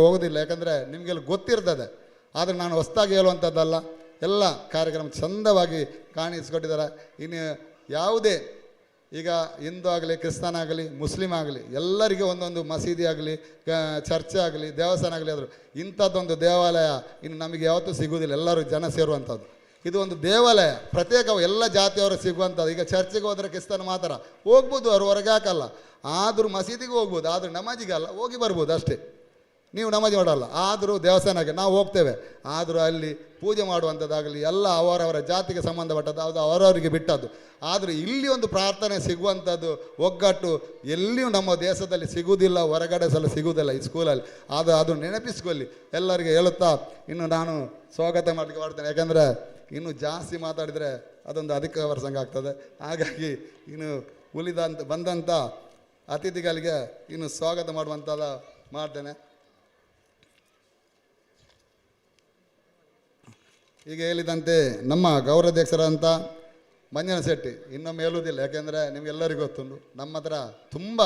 ಹೋಗೋದಿಲ್ಲ, ಯಾಕಂದರೆ ನಿಮಗೆಲ್ಲ ಗೊತ್ತಿರ್ತದೆ. ಆದರೆ ನಾನು ಹೊಸದಾಗಿ ಹೇಳುವಂಥದ್ದಲ್ಲ. ಎಲ್ಲ ಕಾರ್ಯಕ್ರಮ ಚೆಂದವಾಗಿ ಕಾಣಿಸ್ಕೊಟ್ಟಿದ್ದಾರೆ. ಇನ್ನು ಯಾವುದೇ ಈಗ ಹಿಂದೂ ಆಗಲಿ ಕ್ರಿಸ್ತನ ಆಗಲಿ ಮುಸ್ಲಿಮ್ ಆಗಲಿ ಎಲ್ಲರಿಗೂ ಒಂದೊಂದು ಮಸೀದಿ ಆಗಲಿ ಚರ್ಚ್ ಆಗಲಿ ದೇವಸ್ಥಾನ ಆಗಲಿ ಆದರೂ ಇಂಥದ್ದೊಂದು ದೇವಾಲಯ ಇನ್ನು ನಮಗೆ ಯಾವತ್ತೂ ಸಿಗುವುದಿಲ್ಲ. ಎಲ್ಲರೂ ಜನ ಸೇರುವಂಥದ್ದು ಇದು ಒಂದು ದೇವಾಲಯ ಪ್ರತ್ಯೇಕ ಎಲ್ಲ ಜಾತಿಯವರು ಸಿಗುವಂಥದ್ದು. ಈಗ ಚರ್ಚಿಗೆ ಹೋದರೆ ಕ್ರಿಸ್ತನ ಮಾತ್ರ ಹೋಗ್ಬೋದು, ಅವರು ಹೊರಗೆ ಹಾಕಲ್ಲ. ಆದರೂ ಮಸೀದಿಗೆ ಹೋಗ್ಬೋದು, ಆದರೂ ನಮಾಜಿಗಲ್ಲ, ಹೋಗಿ ಬರ್ಬೋದು ಅಷ್ಟೇ. ನೀವು ನಮಾಜ್ ಮಾಡಲ್ಲ, ಆದರೂ ದೇವಸ್ಥಾನಕ್ಕೆ ನಾವು ಹೋಗ್ತೇವೆ. ಆದರೂ ಅಲ್ಲಿ ಪೂಜೆ ಮಾಡುವಂಥದ್ದಾಗಲಿ ಎಲ್ಲ ಅವರವರ ಜಾತಿಗೆ ಸಂಬಂಧಪಟ್ಟದ್ದು, ಅದು ಅವರವರಿಗೆ ಬಿಟ್ಟದ್ದು. ಆದರೆ ಇಲ್ಲಿ ಒಂದು ಪ್ರಾರ್ಥನೆ ಸಿಗುವಂಥದ್ದು ಒಗ್ಗಟ್ಟು ಎಲ್ಲಿಯೂ ನಮ್ಮ ದೇಶದಲ್ಲಿ ಸಿಗುವುದಿಲ್ಲ, ಹೊರಗಡೆ ಸಲ ಸಿಗುವುದಿಲ್ಲ ಈ ಸ್ಕೂಲಲ್ಲಿ. ಅದು ನೆನಪಿಸ್ಕೊಳ್ಳಿ ಎಲ್ಲರಿಗೆ ಹೇಳುತ್ತಾ ಇನ್ನು ನಾನು ಸ್ವಾಗತ ಮಾಡಲಿಕ್ಕೆ ಮಾಡ್ತೇನೆ. ಯಾಕಂದರೆ ಇನ್ನು ಜಾಸ್ತಿ ಮಾತಾಡಿದರೆ ಅದೊಂದು ಅಧಿಕ ಪ್ರಸಂಗ ಆಗ್ತದೆ. ಹಾಗಾಗಿ ಇನ್ನು ಬಂದಂಥ ಅತಿಥಿಗಳಿಗೆ ಇನ್ನು ಸ್ವಾಗತ ಮಾಡುವಂಥದ್ದು ಮಾಡ್ತೇನೆ. ಈಗ ಹೇಳಿದಂತೆ ನಮ್ಮ ಗೌರವಾಧ್ಯಕ್ಷರಂಥ ಮಂಜನಶೆಟ್ಟಿ ಇನ್ನೊಮ್ಮೆ ಹೇಳುವುದಿಲ್ಲ, ಯಾಕೆಂದರೆ ನಿಮಗೆಲ್ಲರಿಗೂ ಗೊತ್ತುಂಟು ನಮ್ಮ ಹತ್ರ ತುಂಬ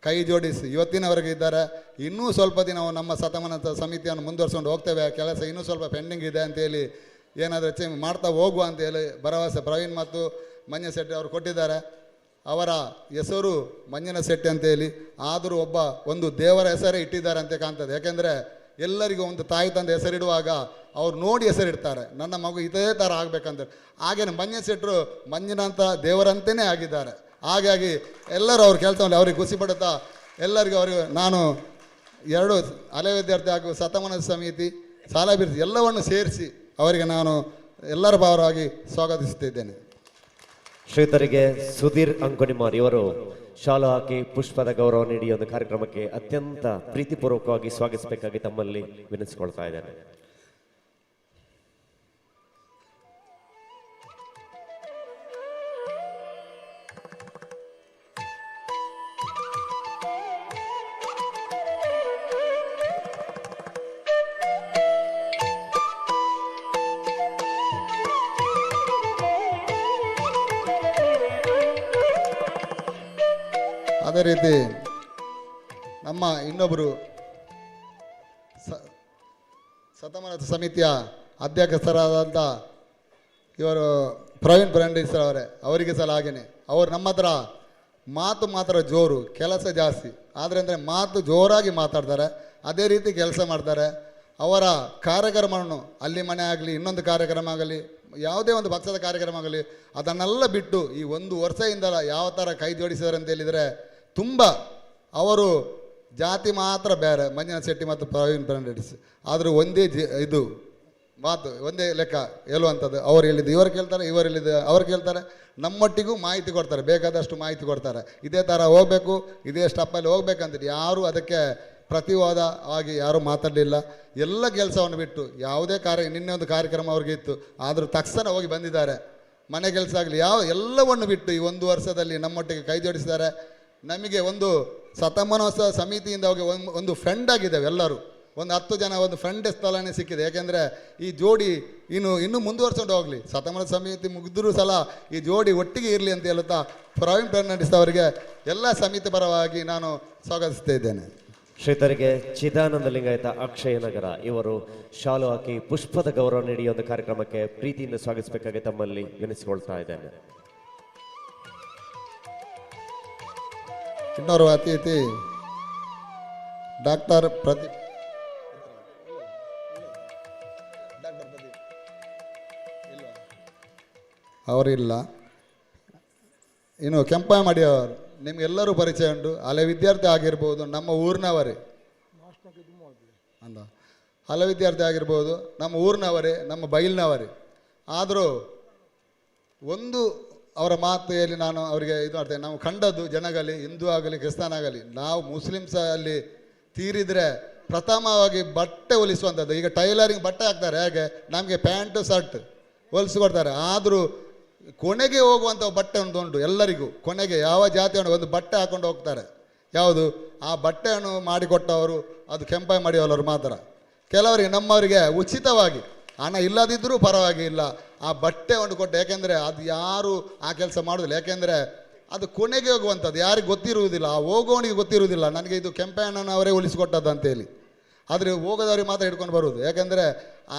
ಕೈ ಜೋಡಿಸಿ ಇವತ್ತಿನವರೆಗೆ ಇದ್ದಾರೆ. ಇನ್ನೂ ಸ್ವಲ್ಪ ದಿನ ನಮ್ಮ ಶತಮಾನ ಸಮಿತಿಯನ್ನು ಮುಂದುವರ್ಸ್ಕೊಂಡು ಹೋಗ್ತೇವೆ, ಕೆಲಸ ಇನ್ನೂ ಸ್ವಲ್ಪ ಪೆಂಡಿಂಗ್ ಇದೆ ಅಂತೇಳಿ ಏನಾದರೂ ಚೇಂಜ್ ಮಾಡ್ತಾ ಹೋಗುವ ಅಂತೇಳಿ ಭರವಸೆ ಪ್ರವೀಣ್ ಮತ್ತು ಮಂಜನಶೆಟ್ಟಿ ಅವರು ಕೊಟ್ಟಿದ್ದಾರೆ. ಅವರ ಹೆಸರು ಮಂಜನಶೆಟ್ಟಿ ಅಂತೇಳಿ, ಆದರೂ ಒಂದು ದೇವರ ಹೆಸರೇ ಇಟ್ಟಿದ್ದಾರೆ ಅಂತ ಕಾಣ್ತದೆ. ಯಾಕೆಂದರೆ ಎಲ್ಲರಿಗೂ ಒಂದು ತಾಯಿ ತಂದೆ ಹೆಸರಿಡುವಾಗ ಅವ್ರು ನೋಡಿ ಹೆಸರಿಡ್ತಾರೆ, ನನ್ನ ಮಗು ಇದೇ ಥರ ಆಗಬೇಕಂತ. ಹಾಗೇನೆ ಮಂಜನಶೆಟ್ಟರು ಮಂಜನಂತ ದೇವರಂತೆಯೇ ಆಗಿದ್ದಾರೆ. ಹಾಗಾಗಿ ಎಲ್ಲರೂ ಅವ್ರ ಕೆಲಸದಲ್ಲಿ ಅವ್ರಿಗೆ ಖುಷಿ ಪಡುತ್ತಾ ಎಲ್ಲರಿಗೂ ನಾನು 2 ಹಳೆ ವಿದ್ಯಾರ್ಥಿ ಹಾಗೂ ಶತಮಾನ ಸಮಿತಿ ಸಾಲಾಬೀರ್ ಎಲ್ಲವನ್ನು ಸೇರಿಸಿ ಅವರಿಗೆ ನಾನು ಎಲ್ಲರ ಪರವಾಗಿ ಸ್ವಾಗತಿಸುತ್ತಿದ್ದೇನೆ. ಶ್ರೀತರಿಗೆ ಸುಧೀರ್ ಅಂಕೋನಿಮಾರ್ ಇವರು ಶಾಲು ಹಾಕಿ ಪುಷ್ಪದ ಗೌರವ ನೀಡಿ ಒಂದು ಕಾರ್ಯಕ್ರಮಕ್ಕೆ ಅತ್ಯಂತ ಪ್ರೀತಿಪೂರ್ವಕವಾಗಿ ಸ್ವಾಗತಿಸಬೇಕಾಗಿ ತಮ್ಮಲ್ಲಿ ವಿನಂತಿಸಿಕೊಳ್ತಾ ಇದ್ದೇನೆ. ಅದೇ ರೀತಿ ನಮ್ಮ ಇನ್ನೊಬ್ಬರು ಶತಮಾನ ಸಮಿತಿಯ ಅಧ್ಯಕ್ಷರಾದಂಥ ಇವರು ಪ್ರವೀಣ್ ಫರ್ನಾಂಡಿಸ್ ಅವರೇ, ಅವರಿಗೆ ಸಲ ಹಾಗೆಯೇ ಅವರು ನಮ್ಮ ಹತ್ರ ಮಾತು ಮಾತ್ರ ಜೋರು, ಕೆಲಸ ಜಾಸ್ತಿ. ಆದರೆ ಅಂದರೆ ಮಾತು ಜೋರಾಗಿ ಮಾತಾಡ್ತಾರೆ, ಅದೇ ರೀತಿ ಕೆಲಸ ಮಾಡ್ತಾರೆ. ಅವರ ಕಾರ್ಯಕ್ರಮವನ್ನು ಅಲ್ಲಿ ಮನೆ ಆಗಲಿ ಇನ್ನೊಂದು ಕಾರ್ಯಕ್ರಮ ಆಗಲಿ ಯಾವುದೇ ಒಂದು ಪಕ್ಷದ ಕಾರ್ಯಕ್ರಮ ಆಗಲಿ ಅದನ್ನೆಲ್ಲ ಬಿಟ್ಟು ಈ ಒಂದು ವರ್ಷದಿಂದ ಯಾವ ಥರ ಕೈ ಜೋಡಿಸಿದ್ದಾರೆ ಅಂತ ಹೇಳಿದರೆ ತುಂಬ ಅವರು ಜಾತಿ ಮಾತ್ರ ಬೇರೆ, ಮಂಜುನಾಥ್ ಶೆಟ್ಟಿ ಮತ್ತು ಪ್ರವೀಣ್ ಫರ್ನಾಂಡಿಸ್, ಆದರೂ ಒಂದೇ ಇದು ಮಾತು ಒಂದೇ ಲೆಕ್ಕ ಹೇಳುವಂಥದ್ದು. ಅವ್ರು ಹೇಳಿದ್ದು ಇವರು ಕೇಳ್ತಾರೆ, ಇವರು ಹೇಳಿದ್ದು ಅವ್ರು ಕೇಳ್ತಾರೆ, ನಮ್ಮೊಟ್ಟಿಗೂ ಮಾಹಿತಿ ಕೊಡ್ತಾರೆ, ಬೇಕಾದಷ್ಟು ಮಾಹಿತಿ ಕೊಡ್ತಾರೆ. ಇದೇ ಥರ ಹೋಗಬೇಕು, ಇದೇ ಸ್ಟೆಪ್ಪಲ್ಲಿ ಹೋಗ್ಬೇಕಂತ ಯಾರೂ ಅದಕ್ಕೆ ಪ್ರತಿವಾದ ಆಗಿ ಯಾರೂ ಮಾತಾಡಲಿಲ್ಲ. ಎಲ್ಲ ಕೆಲಸವನ್ನು ಬಿಟ್ಟು ಯಾವುದೇ ನಿನ್ನೆ ಒಂದು ಕಾರ್ಯಕ್ರಮ ಅವ್ರಿಗೆ ಇತ್ತು, ಆದರೂ ತಕ್ಷಣ ಹೋಗಿ ಬಂದಿದ್ದಾರೆ. ಮನೆ ಕೆಲಸ ಆಗಲಿ ಎಲ್ಲವನ್ನು ಬಿಟ್ಟು ಈ ಒಂದು ವರ್ಷದಲ್ಲಿ ನಮ್ಮೊಟ್ಟಿಗೆ ಕೈ ಜೋಡಿಸಿದ್ದಾರೆ. ನಮಗೆ ಒಂದು ಶತಮಾನೋತ್ಸವ ಸಮಿತಿಯಿಂದ ಹೋಗಿ ಒಂದು ಫ್ರೆಂಡ್ ಆಗಿದ್ದೇವೆ ಎಲ್ಲರೂ, ಒಂದು 10 ಜನ ಒಂದು ಫ್ರೆಂಡ್ ಸ್ಥಳನೇ ಸಿಕ್ಕಿದೆ. ಯಾಕೆಂದರೆ ಈ ಜೋಡಿ ಇನ್ನೂ ಮುಂದುವರ್ಸ್ಕೊಂಡು ಹೋಗಲಿ, ಶತಮಾನ ಸಮಿತಿ ಮುಗಿದ್ರೂ ಸಲ ಈ ಜೋಡಿ ಒಟ್ಟಿಗೆ ಇರಲಿ ಅಂತ ಹೇಳುತ್ತಾ ಪ್ರವೀಣ್ ಫರ್ನಾಂಡಿಸ್ ಅವರಿಗೆ ಎಲ್ಲ ಸಮಿತಿ ಪರವಾಗಿ ನಾನು ಸ್ವಾಗತಿಸ್ತಾ ಇದ್ದೇನೆ. ಶ್ರೀತರಿಗೆ ಚಿದಾನಂದ ಲಿಂಗಾಯತ ಅಕ್ಷಯ ನಗರ ಇವರು ಶಾಲು ಹಾಕಿ ಪುಷ್ಪದ ಗೌರವ ನೀಡಿ ಒಂದು ಕಾರ್ಯಕ್ರಮಕ್ಕೆ ಪ್ರೀತಿಯಿಂದ ಸ್ವಾಗತಿಸಬೇಕಾಗಿ ತಮ್ಮಲ್ಲಿ ವಿನಿಸಿಕೊಳ್ತಾ ಇದ್ದೇನೆ. ಇನ್ನೋರ್ವ ಅತಿಥಿ ಡಾಕ್ಟರ್ ಪ್ರದೀಪ್ ಅವರಿಲ್ಲ. ಇನ್ನು ಕೆಂಪಮಡಿ ಅವರು ನಿಮಗೆಲ್ಲರೂ ಪರಿಚಯ ಉಂಟು, ಹಳೆ ವಿದ್ಯಾರ್ಥಿ ಆಗಿರ್ಬೋದು, ನಮ್ಮ ಊರಿನವರೇ ಅಂದ ಹಳೆ ವಿದ್ಯಾರ್ಥಿ ಆಗಿರ್ಬೋದು, ನಮ್ಮ ಊರಿನವರೇ, ನಮ್ಮ ಬೈಲ್ನವರೇ. ಆದರೂ ಒಂದು ಅವರ ಮಾತೆಯಲ್ಲಿ ನಾನು ಅವರಿಗೆ ಇದು ಮಾಡ್ತೇನೆ, ನಾವು ಕಂಡದ್ದು ಜನಗಲಿ ಹಿಂದೂ ಆಗಲಿ ಕ್ರಿಸ್ತನ್ ಆಗಲಿ, ನಾವು ಮುಸ್ಲಿಮ್ಸ್ ಅಲ್ಲಿ ತೀರಿದರೆ ಪ್ರಥಮವಾಗಿ ಬಟ್ಟೆ ಹೊಲಿಸುವಂಥದ್ದು. ಈಗ ಟೈಲರಿಂಗ್ ಬಟ್ಟೆ ಹಾಕ್ತಾರೆ, ಹೇಗೆ ನಮಗೆ ಪ್ಯಾಂಟು ಶರ್ಟ್ ಹೊಲಿಸ್ಕೊಡ್ತಾರೆ, ಆದರೂ ಕೊನೆಗೆ ಹೋಗುವಂಥ ಬಟ್ಟೆ ಉಂಟು ಎಲ್ಲರಿಗೂ. ಕೊನೆಗೆ ಯಾವ ಜಾತಿಯನ್ನು ಒಂದು ಬಟ್ಟೆ ಹಾಕೊಂಡು ಹೋಗ್ತಾರೆ, ಯಾವುದು ಆ ಬಟ್ಟೆಯನ್ನು ಮಾಡಿಕೊಟ್ಟವರು ಅದು ಕೆಂಪಮಡಿಯವರು ಮಾತ್ರ. ಕೆಲವರಿಗೆ ನಮ್ಮವರಿಗೆ ಉಚಿತವಾಗಿ ಹಣ ಇಲ್ಲದಿದ್ದರೂ ಪರವಾಗಿಲ್ಲ ಆ ಬಟ್ಟೆ ಒಂದು ಕೊಟ್ಟು, ಯಾಕೆಂದರೆ ಅದು ಯಾರು ಆ ಕೆಲಸ ಮಾಡೋದಿಲ್ಲ. ಯಾಕೆಂದರೆ ಅದು ಕೊನೆಗೆ ಹೋಗುವಂಥದ್ದು, ಯಾರಿಗೆ ಗೊತ್ತಿರುವುದಿಲ್ಲ, ಆ ಹೋಗೋವನಿಗೆ ಗೊತ್ತಿರುವುದಿಲ್ಲ ನನಗೆ ಇದು ಕೆಂಪಣ್ಣನವರೇ ಉಳಿಸಿಕೊಟ್ಟದ್ದು ಅಂತೇಳಿ. ಆದರೆ ಹೋಗೋದವ್ರಿಗೆ ಮಾತ್ರ ಹಿಡ್ಕೊಂಡು ಬರುವುದು. ಯಾಕೆಂದರೆ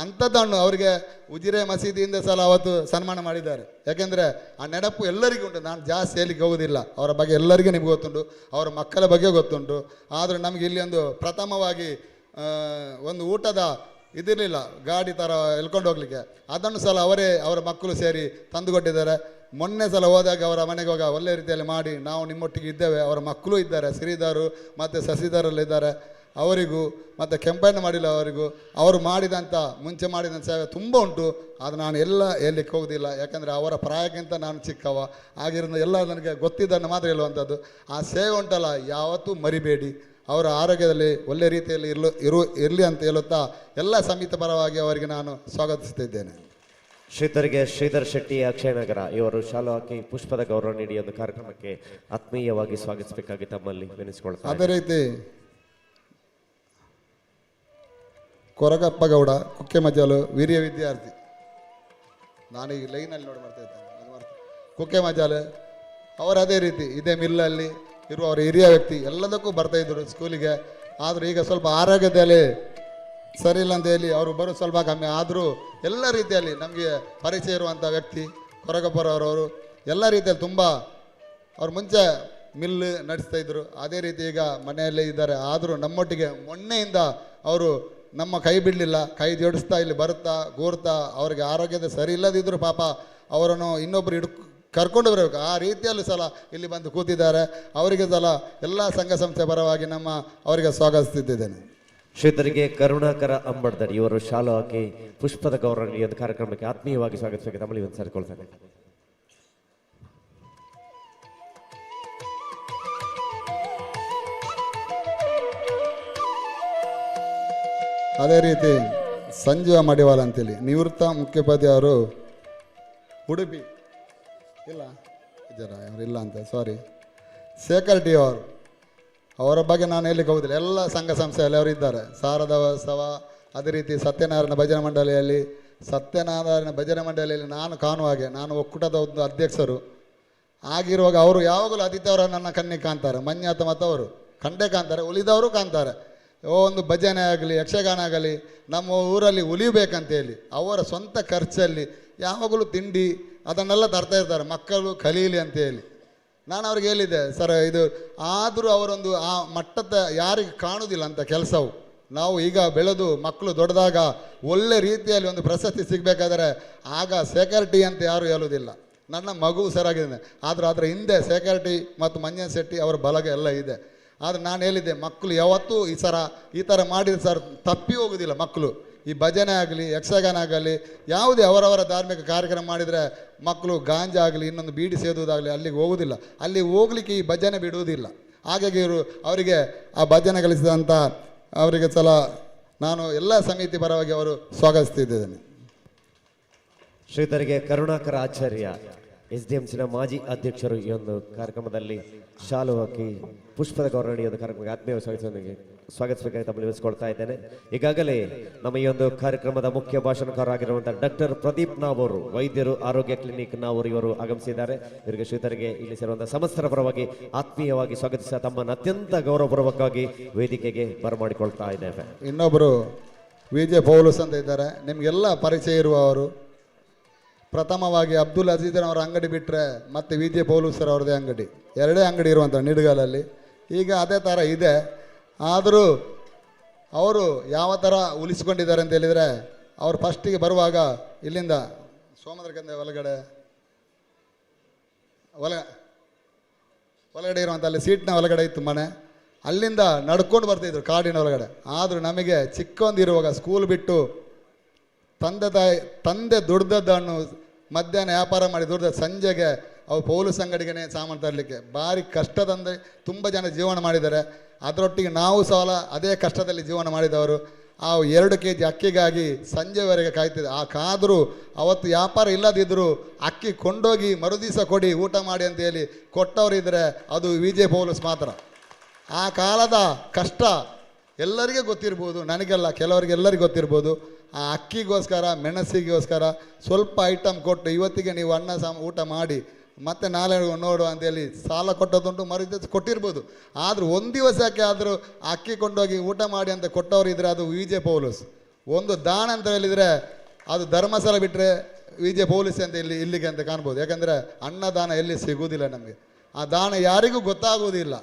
ಅಂಥದ್ದನ್ನು ಅವರಿಗೆ ಉಜಿರೆ ಮಸೀದಿಯಿಂದ ಸಲ ಅವತ್ತು ಸನ್ಮಾನ ಮಾಡಿದ್ದಾರೆ. ಯಾಕೆಂದರೆ ಆ ನೆನಪು ಎಲ್ಲರಿಗೂ ಉಂಟು, ನಾನು ಜಾಸ್ತಿ ಹೇಳಲಿಕ್ಕೆ ಹೋಗೋದಿಲ್ಲ, ಅವರ ಬಗ್ಗೆ ಎಲ್ಲರಿಗೂ ನಿಮ್ಗೆ ಗೊತ್ತುಂಟು, ಅವರ ಮಕ್ಕಳ ಬಗ್ಗೆ ಗೊತ್ತುಂಟು. ಆದರೆ ನಮಗೆ ಇಲ್ಲಿ ಒಂದು ಪ್ರಥಮವಾಗಿ ಒಂದು ಊಟದ ಇದಿರಲಿಲ್ಲ, ಗಾಡಿ ಥರ ಎಳ್ಕೊಂಡು ಹೋಗ್ಲಿಕ್ಕೆ, ಅದನ್ನು ಸಲ ಅವರ ಮಕ್ಕಳು ಸೇರಿ ತಂದುಕೊಟ್ಟಿದ್ದಾರೆ. ಮೊನ್ನೆ ಸಲ ಹೋದಾಗ ಅವರ ಮನೆಗೆ ಹೋಗ ಒಳ್ಳೆ ರೀತಿಯಲ್ಲಿ ಮಾಡಿ ನಾವು ನಿಮ್ಮೊಟ್ಟಿಗೆ ಇದ್ದೇವೆ. ಅವರ ಮಕ್ಕಳು ಇದ್ದಾರೆ, ಶ್ರೀಧರು ಮತ್ತು ಶಶಿಧರಲ್ಲಿದ್ದಾರೆ, ಅವರಿಗೂ ಮತ್ತು ಕೆಂಪಣ್ಣ ಮಾಡಿಲ್ಲ ಅವರಿಗೂ ಅವರು ಮಾಡಿದಂಥ ಮುಂಚೆ ಮಾಡಿದಂಥ ಸೇವೆ ತುಂಬ ಉಂಟು. ಅದು ನಾನು ಎಲ್ಲ ಹೇಳಲಿಕ್ಕೆ ಹೋಗೋದಿಲ್ಲ, ಯಾಕಂದರೆ ಅವರ ಪ್ರಾಯಕ್ಕಿಂತ ನಾನು ಚಿಕ್ಕವ ಆಗಿರೋದು ಎಲ್ಲ ನನಗೆ ಗೊತ್ತಿದ್ದನ್ನು ಮಾತ್ರ ಹೇಳುವಂಥದ್ದು. ಆ ಸೇವೆ ಉಂಟಲ್ಲ ಯಾವತ್ತೂ ಮರಿಬೇಡಿ, ಅವರ ಆರೋಗ್ಯದಲ್ಲಿ ಒಳ್ಳೆ ರೀತಿಯಲ್ಲಿ ಇರಲಿ ಅಂತ ಹೇಳುತ್ತಾ ಎಲ್ಲ ಸಮಿತಿ ಪರವಾಗಿ ಅವರಿಗೆ ನಾನು ಸ್ವಾಗತಿಸುತ್ತಿದ್ದೇನೆ. ಶ್ರೀತರಿಗೆ ಶ್ರೀಧರ್ ಶೆಟ್ಟಿ ಅಕ್ಷಯನಗರ ಇವರು ಶಾಲು ಹಾಕಿ ಪುಷ್ಪದ ಗೌರವ ನೀಡಿ ಒಂದು ಕಾರ್ಯಕ್ರಮಕ್ಕೆ ಆತ್ಮೀಯವಾಗಿ ಸ್ವಾಗತಿಸಬೇಕಾಗಿ ತಮ್ಮಲ್ಲಿ ವಿನಿಸಿಕೊಳ್ತಾರೆ. ಅದೇ ರೀತಿ ಕೊರಗಪ್ಪ ಗೌಡ ಕುಕ್ಕೆಮಜ್ಜಲು ಹಿರಿಯ ವಿದ್ಯಾರ್ಥಿ, ನಾನೀಗ ಲೈನಲ್ಲಿ ನೋಡಿ ಮಾಡ್ತಾ ಇದ್ದೇನೆ, ಕುಕ್ಕೆ ಮಜಾಲೆ ಅವರು ಅದೇ ರೀತಿ ಇದೇ ಮಿಲ್ಲಲ್ಲಿ ಇರುವ ಅವರ ಹಿರಿಯ ವ್ಯಕ್ತಿ, ಎಲ್ಲದಕ್ಕೂ ಬರ್ತಾಯಿದ್ರು ಸ್ಕೂಲಿಗೆ. ಆದರೂ ಈಗ ಸ್ವಲ್ಪ ಆರೋಗ್ಯದಲ್ಲಿ ಸರಿ ಇಲ್ಲ ಅಂತ ಹೇಳಿ ಅವರು ಬರೋದು ಸ್ವಲ್ಪ ಕಮ್ಮಿ, ಆದರೂ ಎಲ್ಲ ರೀತಿಯಲ್ಲಿ ನಮಗೆ ಪರಿಚಯ ಇರುವಂಥ ವ್ಯಕ್ತಿ ಕೊರಗಪ್ಪರವರು. ಎಲ್ಲ ರೀತಿಯಲ್ಲಿ ತುಂಬ ಅವ್ರು ಮುಂಚೆ ಮಿಲ್ ನಡೆಸ್ತಾಯಿದ್ರು, ಅದೇ ರೀತಿ ಈಗ ಮನೆಯಲ್ಲೇ ಇದ್ದಾರೆ. ಆದರೂ ನಮ್ಮೊಟ್ಟಿಗೆ ಮೊನ್ನೆಯಿಂದ ಅವರು ನಮ್ಮ ಕೈ ಬಿಡಲಿಲ್ಲ, ಕೈ ಜೋಡಿಸ್ತಾ ಇಲ್ಲಿ ಬರುತ್ತಾ ಕೂರ್ತಾ ಅವರಿಗೆ ಆರೋಗ್ಯದ ಸರಿ ಇಲ್ಲದಿದ್ದರೂ ಪಾಪ ಅವರನ್ನು ಇನ್ನೊಬ್ಬರು ಕರ್ಕೊಂಡು ಬರಬೇಕು, ಆ ರೀತಿಯಲ್ಲೂ ಸಲ ಇಲ್ಲಿ ಬಂದು ಕೂತಿದ್ದಾರೆ. ಅವರಿಗೆ ಸಲ ಎಲ್ಲ ಸಂಘ ಸಂಸ್ಥೆ ಪರವಾಗಿ ಅವರಿಗೆ ಸ್ವಾಗತಿಸುತ್ತಿದ್ದೇನೆ. ಶ್ರೀಧರಿಗೆ ಕರುಣಾಕರ ಅಂಬಡ್ದಡಿ ಇವರು ಶಾಲು ಹಾಕಿ ಪುಷ್ಪದ ಗೌರವ ನೀಡಿದ ಕಾರ್ಯಕ್ರಮಕ್ಕೆ ಆತ್ಮೀಯವಾಗಿ ಸ್ವಾಗತಿಸಬೇಕು ತಮ್ಮಲ್ಲಿ ಒಂದು ಸೇರಿಕೊಳ್ತಾರೆ. ಅದೇ ರೀತಿ ಸಂಜೀವ ಮಡಿವಾಳ ಅಂತೇಳಿ ನಿವೃತ್ತ ಮುಖ್ಯೋಪಾಧ್ಯಾಯ ಅವರು ಉಡುಪಿ ಇಲ್ಲ ಇಲ್ಲ ಅಂತ ಸಾರಿ ಶೇಖರ್ ಟಿ ಅವರು, ಅವರ ಬಗ್ಗೆ ನಾನು ಹೇಳಲಿಕ್ಕೆ ಹೋಗುದಿಲ್ಲ. ಎಲ್ಲ ಸಂಘ ಸಂಸ್ಥೆಯಲ್ಲಿ ಅವರು ಇದ್ದಾರೆ. ಶಾರದಾ ಉತ್ಸವ, ಅದೇ ರೀತಿ ಸತ್ಯನಾರಾಯಣ ಭಜನಾ ಮಂಡಳಿಯಲ್ಲಿ ನಾನು ಕಾಣುವ ಹಾಗೆ ನಾನು ಒಕ್ಕೂಟದ ಒಂದು ಅಧ್ಯಕ್ಷರು ಆಗಿರುವಾಗ ಅವರು ಯಾವಾಗಲೂ ಆದಿತ್ಯವರು ನನ್ನ ಕಣ್ಣಿಗೆ ಕಾಣ್ತಾರೆ, ಮಂಜಾತ ಮತ್ತು ಅವರು ಕಂಡೇ ಕಾಣ್ತಾರೆ, ಉಳಿದವರು ಕಾಣ್ತಾರೆ. ಒಂದು ಭಜನೆ ಆಗಲಿ ಯಕ್ಷಗಾನ ಆಗಲಿ ನಮ್ಮ ಊರಲ್ಲಿ ಉಳಿಬೇಕಂತೇಳಿ ಅವರ ಸ್ವಂತ ಖರ್ಚಲ್ಲಿ ಯಾವಾಗಲೂ ತಿಂಡಿ ಅದನ್ನೆಲ್ಲ ತರ್ತಾ ಇರ್ತಾರೆ, ಮಕ್ಕಳು ಕಲೀಲಿ ಅಂತೇಳಿ. ನಾನು ಅವ್ರಿಗೆ ಹೇಳಿದ್ದೆ, ಸರ್ ಇದು ಆದರೂ ಅವರೊಂದು ಆ ಮಟ್ಟದ ಯಾರಿಗೆ ಕಾಣುವುದಿಲ್ಲ ಅಂತ ಕೆಲಸವು, ನಾವು ಈಗ ಬೆಳೆದು ಮಕ್ಕಳು ದೊಡ್ಡದಾಗ ಒಳ್ಳೆ ರೀತಿಯಲ್ಲಿ ಒಂದು ಪ್ರಶಸ್ತಿ ಸಿಗಬೇಕಾದರೆ ಆಗ ಸೆಕ್ಯೂರಿಟಿ ಅಂತ ಯಾರು ಹೇಳೋದಿಲ್ಲ. ನನ್ನ ಮಗು ಸರಿಯಾಗಿದೆ, ಆದರೆ ಅದರ ಹಿಂದೆ ಸೆಕ್ಯೂರಿಟಿ ಮತ್ತು ಮಂಜನ್ ಶೆಟ್ಟಿ ಅವರ ಬಲಗ ಎಲ್ಲ ಇದೆ. ಆದರೆ ನಾನು ಹೇಳಿದ್ದೆ, ಮಕ್ಕಳು ಯಾವತ್ತೂ ಈ ಥರ ಮಾಡಿದ್ರೆ ಸರ್ ತಪ್ಪಿ ಹೋಗೋದಿಲ್ಲ. ಮಕ್ಕಳು ಈ ಭಜನೆ ಆಗಲಿ, ಯಕ್ಷಗಾನ ಆಗಲಿ, ಯಾವುದೇ ಅವರವರ ಧಾರ್ಮಿಕ ಕಾರ್ಯಕ್ರಮ ಮಾಡಿದರೆ ಮಕ್ಕಳು ಗಾಂಜಾ ಆಗಲಿ, ಇನ್ನೊಂದು ಬೀಡಿ ಸೇದುವುದಾಗಲಿ ಅಲ್ಲಿಗೆ ಹೋಗೋದಿಲ್ಲ. ಅಲ್ಲಿ ಹೋಗ್ಲಿಕ್ಕೆ ಈ ಭಜನೆ ಬಿಡುವುದಿಲ್ಲ. ಹಾಗಾಗಿ ಇವರು ಅವರಿಗೆ ಆ ಭಜನೆ ಕಲಿಸಿದಂಥ ಅವರಿಗೆ ನಾನು ಎಲ್ಲ ಸಮಿತಿ ಪರವಾಗಿ ಅವರು ಸ್ವಾಗತಿಸ್ತಿದ್ದೇನೆ. ಶ್ರೀಧರಿಗೆ ಕರುಣಾಕರ ಆಚಾರ್ಯ SDMCನ ಮಾಜಿ ಅಧ್ಯಕ್ಷರು ಈ ಒಂದು ಕಾರ್ಯಕ್ರಮದಲ್ಲಿ ಶಾಲು ಹಾಕಿ ಪುಷ್ಪದ ಗೌರವ ನೀಡಿದ ಕಾರ್ಯಕ್ರಮಕ್ಕೆ ಆತ್ಮೀಯ ಸ್ವಾಗತಿಸಬೇಕಾಗಿ ತಮ್ಮಲ್ಲಿ ವಿವರಿಸಿಕೊಳ್ತಾ ಇದ್ದೇನೆ. ಈಗಾಗಲೇ ನಮ್ಮ ಈ ಒಂದು ಕಾರ್ಯಕ್ರಮದ ಮುಖ್ಯ ಭಾಷಣಕಾರರಾಗಿರುವಂತಹ ಡಾಕ್ಟರ್ ಪ್ರದೀಪ್ ನಾವ್ ಅವರು, ವೈದ್ಯರು, ಆರೋಗ್ಯ ಕ್ಲಿನಿಕ್ ನಾವ್ ಇವರು ಆಗಮಿಸಿದ್ದಾರೆ. ಇವರಿಗೆ ಶ್ರೀಧರಿಗೆ ಇಲ್ಲಿ ಸೇರುವಂತಹ ಸಮಸ್ತರ ಪರವಾಗಿ ಆತ್ಮೀಯವಾಗಿ ಸ್ವಾಗತಿಸ ತಮ್ಮನ್ನು ಅತ್ಯಂತ ಗೌರವಪೂರ್ವಕವಾಗಿ ವೇದಿಕೆಗೆ ಬರಮಾಡಿಕೊಳ್ತಾ ಇದ್ದೇವೆ. ಇನ್ನೊಬ್ಬರು ವಿಜೆ ಪೌಲುಸ್ ಅಂತ ಇದ್ದಾರೆ, ನಿಮಗೆಲ್ಲ ಪರಿಚಯ ಇರುವವರು. ಪ್ರಥಮವಾಗಿ ಅಬ್ದುಲ್ ಅಜೀಜನವರ ಅಂಗಡಿ ಬಿಟ್ಟರೆ ಮತ್ತು ವಿಜೆ ಪೌಲುಸರ್ ಅವ್ರದ್ದೇ ಅಂಗಡಿ, ಎರಡೇ ಅಂಗಡಿ ಇರುವಂಥ ನಿಡುಗಲಲ್ಲಿ. ಈಗ ಅದೇ ಥರ ಇದೆ. ಆದರೂ ಅವರು ಯಾವ ಥರ ಉಳಿಸ್ಕೊಂಡಿದ್ದಾರೆ ಅಂತ ಹೇಳಿದರೆ, ಅವರು ಫಸ್ಟಿಗೆ ಬರುವಾಗ ಇಲ್ಲಿಂದ ಸೋಮದ್ರಗಂದೆ ಒಳಗಡೆ ಇರುವಂಥ ಅಲ್ಲಿ ಸೀಟ್ನ ಒಳಗಡೆ ಇತ್ತು ಮನೆ, ಅಲ್ಲಿಂದ ನಡ್ಕೊಂಡು ಬರ್ತಿದ್ರು ಕಾಡಿನ ಒಳಗಡೆ. ಆದರೂ ನಮಗೆ ಚಿಕ್ಕಂದಿರುವಾಗ ಸ್ಕೂಲ್ ಬಿಟ್ಟು ತಂದೆ ದುಡ್ದದ್ದನ್ನು ಮಧ್ಯಾಹ್ನ ವ್ಯಾಪಾರ ಮಾಡಿ ದುಡ್ದ ಸಂಜೆಗೆ ಅವು ಪೌಲುಸ್ ಅಂಗಡಿಗೆ ಸಾಮಾನು ತರಲಿಕ್ಕೆ ಭಾರಿ ಕಷ್ಟದಂದರೆ ತುಂಬ ಜನ ಜೀವನ ಮಾಡಿದ್ದಾರೆ. ಅದರೊಟ್ಟಿಗೆ ನಾವು ಸಹ ಅದೇ ಕಷ್ಟದಲ್ಲಿ ಜೀವನ ಮಾಡಿದವರು. ಆ 2 kg ಅಕ್ಕಿಗಾಗಿ ಸಂಜೆವರೆಗೆ ಕಾಯ್ತಿದ್ದೆ. ಆ ಕಾದರೂ ಅವತ್ತು ವ್ಯಾಪಾರ ಇಲ್ಲದಿದ್ದರೂ ಅಕ್ಕಿ ಕೊಂಡೋಗಿ ಮರುದಿವಸ ಕೊಡಿ ಊಟ ಮಾಡಿ ಅಂತ ಹೇಳಿ ಕೊಟ್ಟವರಿದ್ದರೆ ಅದು ವಿಜೆ ಪೌಲುಸ್ ಮಾತ್ರ. ಆ ಕಾಲದ ಕಷ್ಟ ಎಲ್ಲರಿಗೂ ಗೊತ್ತಿರ್ಬೋದು, ನನಗೆಲ್ಲ ಕೆಲವರಿಗೆ ಎಲ್ಲರಿಗೂ ಗೊತ್ತಿರ್ಬೋದು. ಆ ಅಕ್ಕಿಗೋಸ್ಕರ, ಮೆಣಸಿಗೋಸ್ಕರ ಸ್ವಲ್ಪ ಐಟಮ್ ಕೊಟ್ಟು ಇವತ್ತಿಗೆ ನೀವು ಊಟ ಮಾಡಿ ಮತ್ತೆ ನಾಳೆ ನೋಡುವ ಅಂತೇಳಿ ಸಾಲ ಕೊಟ್ಟದುಂಟು, ಮರುದಿವಸ ಕೊಟ್ಟಿರ್ಬೋದು. ಆದರೂ ಒಂದು ದಿವಸಕ್ಕೆ ಆದರೂ ಅಕ್ಕಿ ಕೊಂಡೋಗಿ ಊಟ ಮಾಡಿ ಅಂತ ಕೊಟ್ಟವರು ಇದ್ದರೆ ಅದು ವಿಜೆ ಪೌಲುಸ್. ಒಂದು ದಾನ ಅಂತ ಹೇಳಿದರೆ ಅದು ಧರ್ಮಸ್ಥಳ ಬಿಟ್ಟರೆ ವಿಜೆ ಪೌಲುಸ್ ಅಂತ ಇಲ್ಲಿಗೆ ಅಂತ ಕಾಣ್ಬೋದು. ಯಾಕಂದರೆ ಅನ್ನದಾನ ಎಲ್ಲಿ ಸಿಗುವುದಿಲ್ಲ ನಮಗೆ. ಆ ದಾನ ಯಾರಿಗೂ ಗೊತ್ತಾಗುವುದಿಲ್ಲ.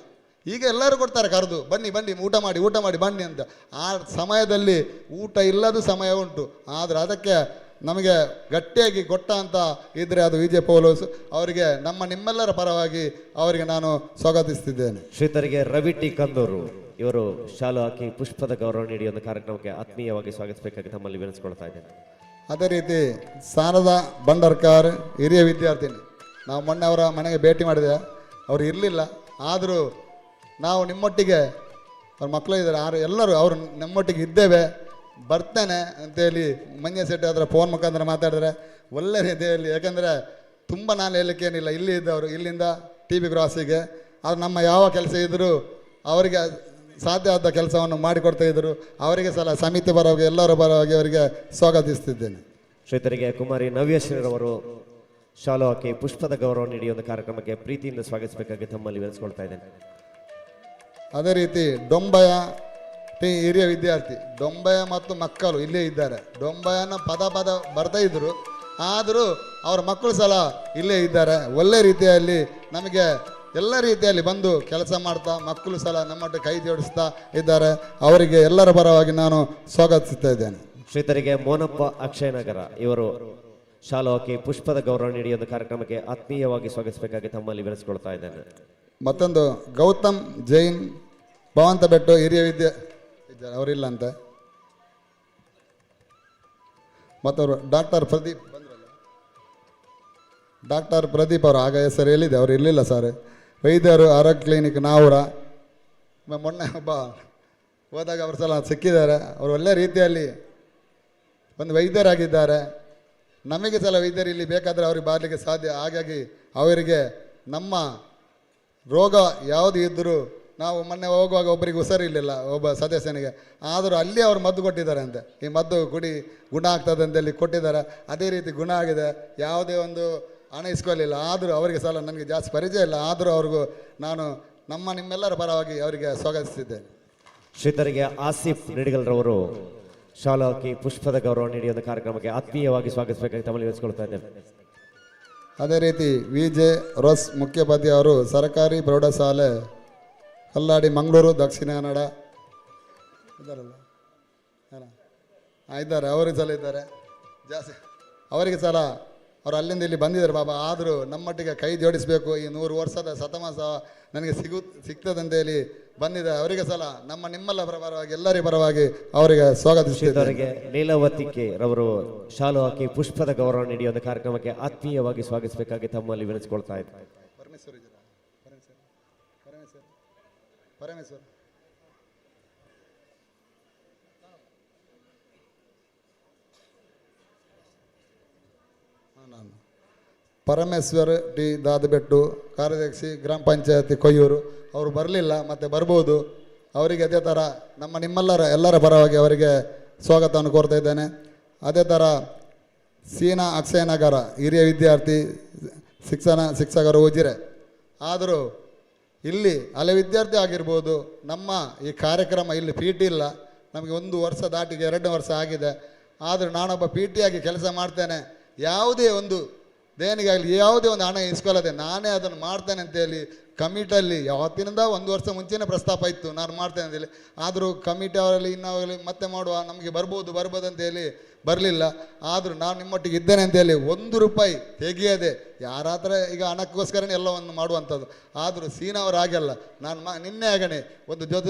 ಈಗ ಎಲ್ಲರೂ ಕೊಡ್ತಾರೆ ಕರೆದು, ಬನ್ನಿ ಬನ್ನಿ ಊಟ ಮಾಡಿ ಬನ್ನಿ ಅಂತ. ಆ ಸಮಯದಲ್ಲಿ ಊಟ ಇಲ್ಲದ ಸಮಯ ಉಂಟು. ಆದರೆ ಅದಕ್ಕೆ ನಮಗೆ ಗಟ್ಟಿಯಾಗಿ ಕೊಟ್ಟ ಅಂತ ಇದ್ದರೆ ಅದು ವಿಜೆ ಪೌಲುಸ್. ಅವರಿಗೆ ನಿಮ್ಮೆಲ್ಲರ ಪರವಾಗಿ ಅವರಿಗೆ ನಾನು ಸ್ವಾಗತಿಸ್ತಿದ್ದೇನೆ. ಶ್ರೀಧರಿಗೆ ರವಿ ಟಿ ಕಂದೂರು ಇವರು ಶಾಲು ಹಾಕಿ ಪುಷ್ಪದ ಗೌರವ ನೀಡಿ ಒಂದು ಕಾರ್ಯಕ್ರಮಕ್ಕೆ ಆತ್ಮೀಯವಾಗಿ ಸ್ವಾಗತಿಸಬೇಕಾಗಿ ತಮ್ಮಲ್ಲಿ ವಿನಂತಿಸ್ಕೊಳ್ತಾ ಇದ್ದೇನೆ. ಅದೇ ರೀತಿ ಶಾರದಾ ಭಂಡಾರ್ಕರ್ ಹಿರಿಯ ವಿದ್ಯಾರ್ಥಿನಿ. ನಾವು ಮೊನ್ನೆ ಅವರ ಮನೆಗೆ ಭೇಟಿ ಮಾಡಿದೆ, ಅವರು ಇರಲಿಲ್ಲ. ಆದರೂ ನಾವು ನಿಮ್ಮೊಟ್ಟಿಗೆ, ಅವ್ರ ಮಕ್ಕಳು ಇದ್ದಾರೆ, ಎಲ್ಲರೂ ಅವರು ನಮ್ಮೊಟ್ಟಿಗೆ ಇದ್ದೇವೆ, ಬರ್ತೇನೆ ಅಂತೇಳಿ ಮಂಜ ಶೆಟ್ಟಿ ಅದರ ಫೋನ್ ಮುಖಾಂತರ ಮಾತಾಡಿದ್ರೆ ಒಳ್ಳೆ ರೀತಿಯಲ್ಲಿ. ಯಾಕೆಂದರೆ ತುಂಬ ನಾನು ಹೇಳಲಿಕ್ಕೇನಿಲ್ಲ, ಇಲ್ಲಿ ಇದ್ದವರು ಇಲ್ಲಿಂದ TB ಕ್ರಾಸಿಗೆ ಅದು ನಮ್ಮ ಯಾವ ಕೆಲಸ ಇದ್ದರೂ ಅವರಿಗೆ ಸಾಧ್ಯ ಆದ ಕೆಲಸವನ್ನು ಮಾಡಿಕೊಡ್ತಾಯಿದ್ರು. ಅವರಿಗೆ ಸಮಿತಿ ಪರವಾಗಿ ಎಲ್ಲರ ಪರವಾಗಿ ಅವರಿಗೆ ಸ್ವಾಗತಿಸ್ತಿದ್ದೇನೆ. ಶ್ರೀಧರಿಗೆ ಕುಮಾರಿ ನವ್ಯಶ್ರೀರವರು ಶಾಲು ಹಾಕಿ ಪುಷ್ಪದ ಗೌರವ ನೀಡಿ ಒಂದು ಕಾರ್ಯಕ್ರಮಕ್ಕೆ ಪ್ರೀತಿಯಿಂದ ಸ್ವಾಗತಿಸಬೇಕಾಗಿ ತಮ್ಮಲ್ಲಿ ವಿನಂತಿಸ್ಕೊಳ್ತಾ ಇದ್ದೇನೆ. ಅದೇ ರೀತಿ ಡೊಂಬಯ ಹಿರಿಯ ವಿದ್ಯಾರ್ಥಿ, ಡೊಂಬಯ ಮತ್ತು ಮಕ್ಕಳು ಇಲ್ಲೇ ಇದ್ದಾರೆ. ಡೊಂಬಯನ ಪದ ಬರ್ತಾ ಇದ್ರು, ಆದರೂ ಅವರ ಮಕ್ಕಳು ಇಲ್ಲೇ ಇದ್ದಾರೆ. ಒಳ್ಳೆ ರೀತಿಯಲ್ಲಿ ನಮಗೆ ಎಲ್ಲ ರೀತಿಯಲ್ಲಿ ಬಂದು ಕೆಲಸ ಮಾಡ್ತಾ ಮಕ್ಕಳು ನಮ್ಮೊಟ್ಟಿಗೆ ಕೈ ಜೋಡಿಸ್ತಾ ಇದ್ದಾರೆ. ಅವರಿಗೆ ಎಲ್ಲರ ಪರವಾಗಿ ನಾನು ಸ್ವಾಗತಿಸ್ತಾ ಇದ್ದೇನೆ. ಶ್ರೀಧರಿಗೆ ಮೋನಪ್ಪ ಅಕ್ಷಯನಗರ ಇವರು ಶಾಲು ಹಾಕಿ ಪುಷ್ಪದ ಗೌರವ ನೀಡಿ ಒಂದು ಕಾರ್ಯಕ್ರಮಕ್ಕೆ ಆತ್ಮೀಯವಾಗಿ ಸ್ವಾಗತಿಸಬೇಕಾಗಿ ತಮ್ಮಲ್ಲಿ ವಿನಂತಿಸ್ಕೊಳ್ತಾ ಇದ್ದೇನೆ. ಮತ್ತೊಂದು ಗೌತಮ್ ಜೈನ್ ಭವಂತ ಬೆಟ್ಟು ಹಿರಿಯ ಅವರಿಲ್ಲ ಅಂತ. ಮತ್ತವರು ಡಾಕ್ಟರ್ ಪ್ರದೀಪ್ ಅವರು ಆಗ ಹೆಸರು ಹೇಳಿದೆ, ಅವರು ಇರಲಿಲ್ಲ ಸರ್. ವೈದ್ಯರು, ಆರೋಗ್ಯ ಕ್ಲಿನಿಕ್ ನಾವೂರ. ಮೊನ್ನೆ ಒಬ್ಬ ಹೋದಾಗ ಅವರು ಸಿಕ್ಕಿದ್ದಾರೆ. ಅವರು ಒಳ್ಳೆ ರೀತಿಯಲ್ಲಿ ಒಂದು ವೈದ್ಯರಾಗಿದ್ದಾರೆ. ನಮಗೆ ವೈದ್ಯರು ಇಲ್ಲಿ ಬೇಕಾದರೆ ಅವ್ರಿಗೆ ಬರಲಿಕ್ಕೆ ಸಾಧ್ಯ. ಹಾಗಾಗಿ ಅವರಿಗೆ ನಮ್ಮ ರೋಗ ಯಾವುದು ಇದ್ದರೂ ನಾವು ಮೊನ್ನೆ ಹೋಗುವಾಗ ಒಬ್ಬರಿಗೆ ಹುಷಾರಿರಲಿಲ್ಲ ಒಬ್ಬ ಸದಸ್ಯನಿಗೆ, ಆದರೂ ಅಲ್ಲಿ ಅವರು ಮದ್ದು ಕೊಟ್ಟಿದ್ದಾರೆ ಅಂತೆ. ಈ ಮದ್ದು ಕುಡಿ ಗುಣ ಆಗ್ತದೆ ಅಂತೇಳಿ ಕೊಟ್ಟಿದ್ದಾರೆ. ಅದೇ ರೀತಿ ಗುಣ ಆಗಿದೆ, ಯಾವುದೇ ಒಂದು ಹಣ ಇಸ್ಕೊಳ್ಳಿಲ್ಲ. ಆದರೂ ಅವರಿಗೆ ನನಗೆ ಜಾಸ್ತಿ ಪರಿಚಯ ಇಲ್ಲ, ಆದರೂ ಅವ್ರಿಗೂ ನಾನು ನಿಮ್ಮೆಲ್ಲರ ಪರವಾಗಿ ಅವರಿಗೆ ಸ್ವಾಗತಿಸಿದ್ದೇನೆ. ಶ್ರೀಧರಿಗೆ ಆಸಿಫ್ ನಿಡಿಗಲ್ರವರು ಶಾಲು ಹಾಕಿ ಪುಷ್ಪದ ಗೌರವ ನೀಡಿ ಒಂದು ಕಾರ್ಯಕ್ರಮಕ್ಕೆ ಆತ್ಮೀಯವಾಗಿ ಸ್ವಾಗತಿಸಬೇಕಾಗಿ ತಮ್ಮಲ್ಲಿ ವಿನಂತಿಸ್ಕೊಳ್ತಾ ಇದ್ದೇನೆ. ಅದೇ ರೀತಿ ವಿಜೆ ರೋಸ್ ಮುಖ್ಯೋಪಾಧ್ಯಾಯ ಅವರು ಸರ್ಕಾರಿ ಪ್ರೌಢಶಾಲೆ ಕಲ್ಲಾಡಿ ಮಂಗಳೂರು ದಕ್ಷಿಣ ಕನ್ನಡ ಇದ್ದಾರಲ್ಲ, ಇದ್ದಾರೆ, ಅವರಿಗೆ ಸಲ ಇದ್ದಾರೆ ಜಾಸ್ತಿ, ಅವರಿಗೆ ಸಲ ಅವ್ರು ಅಲ್ಲಿಂದ ಇಲ್ಲಿ ಬಂದಿದ್ದಾರೆ ಬಾಬಾ. ಆದರೂ ನಮ್ಮೊಟ್ಟಿಗೆ ಕೈ ಜೋಡಿಸಬೇಕು, ಈ 100 ವರ್ಷದ ಶತಮಾಸ ನನಗೆ ಸಿಗ್ತದಂತ ಹೇಳಿ ಬಂದಿದೆ. ಅವರಿಗೆ ಸಲ ನಿಮ್ಮೆಲ್ಲ ಪರವಾಗಿ ಎಲ್ಲರ ಪರವಾಗಿ ಅವರಿಗೆ ಸ್ವಾಗತಿಸಿದ್ದಾರೆ. ಲೀಲಾವತಿಕೆ ರವರು ಶಾಲು ಹಾಕಿ ಪುಷ್ಪದ ಗೌರವ ನೀಡಿ ಒಂದು ಕಾರ್ಯಕ್ರಮಕ್ಕೆ ಆತ್ಮೀಯವಾಗಿ ಸ್ವಾಗತಿಸಬೇಕಾಗಿ ತಮ್ಮಲ್ಲಿ ವಿನಿಸಿಕೊಳ್ತಾ ಇದ್ದಾರೆ. ಪರಮೇಶ್ವರ್ ಪರಮೇಶ್ವರ್ ಟಿ ದಾದಬೆಟ್ಟು, ಕಾರ್ಯದರ್ಶಿ ಗ್ರಾಮ ಪಂಚಾಯತಿ ಕೊಯ್ಯೂರು. ಅವರು ಬರಲಿಲ್ಲ, ಮತ್ತೆ ಬರ್ಬೋದು. ಅವರಿಗೆ ಅದೇ ಥರ ಎಲ್ಲರ ಪರವಾಗಿ ಅವರಿಗೆ ಸ್ವಾಗತವನ್ನು ಕೋರ್ತಾ ಇದ್ದೇನೆ. ಅದೇ ಥರ ಸೀನಾ ಅಕ್ಷಯನಗರ ಹಿರಿಯ ವಿದ್ಯಾರ್ಥಿ ಶಿಕ್ಷಕರು ಉಜಿರೆ. ಆದರೂ ಇಲ್ಲಿ ಹಳೆ ವಿದ್ಯಾರ್ಥಿ ಆಗಿರ್ಬೋದು, ನಮ್ಮ ಈ ಕಾರ್ಯಕ್ರಮ ಇಲ್ಲಿ ಪಿ ಟಿ ಇಲ್ಲ, ನಮಗೆ 1 ವರ್ಷ ದಾಟಿಗೆ 2 ವರ್ಷ ಆಗಿದೆ. ಆದರೂ ನಾನೊಬ್ಬ ಪಿ ಟಿ ಆಗಿ ಕೆಲಸ ಮಾಡ್ತೇನೆ. ಯಾವುದೇ ಒಂದು ದೇಣಿಗಾಗಲಿ ಯಾವುದೇ ಒಂದು ಹಣ ಇಸ್ಕೊಳ್ಳದೆ ನಾನೇ ಅದನ್ನು ಮಾಡ್ತೇನೆ ಅಂತೇಳಿ ಕಮಿಟಿಯಲ್ಲಿ ಯಾವತ್ತಿನಿಂದ 1 ವರ್ಷ ಮುಂಚೆನೇ ಪ್ರಸ್ತಾಪ ಇತ್ತು ನಾನು ಮಾಡ್ತೇನೆ ಅಂತೇಳಿ. ಆದರೂ ಕಮಿಟಿ ಅವರಲ್ಲಿ ಇನ್ನೂ ಮತ್ತೆ ಮಾಡುವ, ನಮಗೆ ಬರ್ಬೋದು ಅಂತೇಳಿ ಬರಲಿಲ್ಲ. ಆದರೂ ನಾನು ನಿಮ್ಮೊಟ್ಟಿಗೆ ಇದ್ದೇನೆ ಅಂತೇಳಿ 1 ರೂಪಾಯಿ ತೆಗೆಯದೆ, ಯಾರ ಹತ್ರ ಈಗ ಹಣಕ್ಕೋಸ್ಕರನೇ ಎಲ್ಲವನ್ನು ಮಾಡುವಂಥದ್ದು. ಆದರೂ ಸೀನವರು ಹಾಗೆಲ್ಲ, ನಾನು ನಿನ್ನೆ ಆಗಣೆ ಒಂದು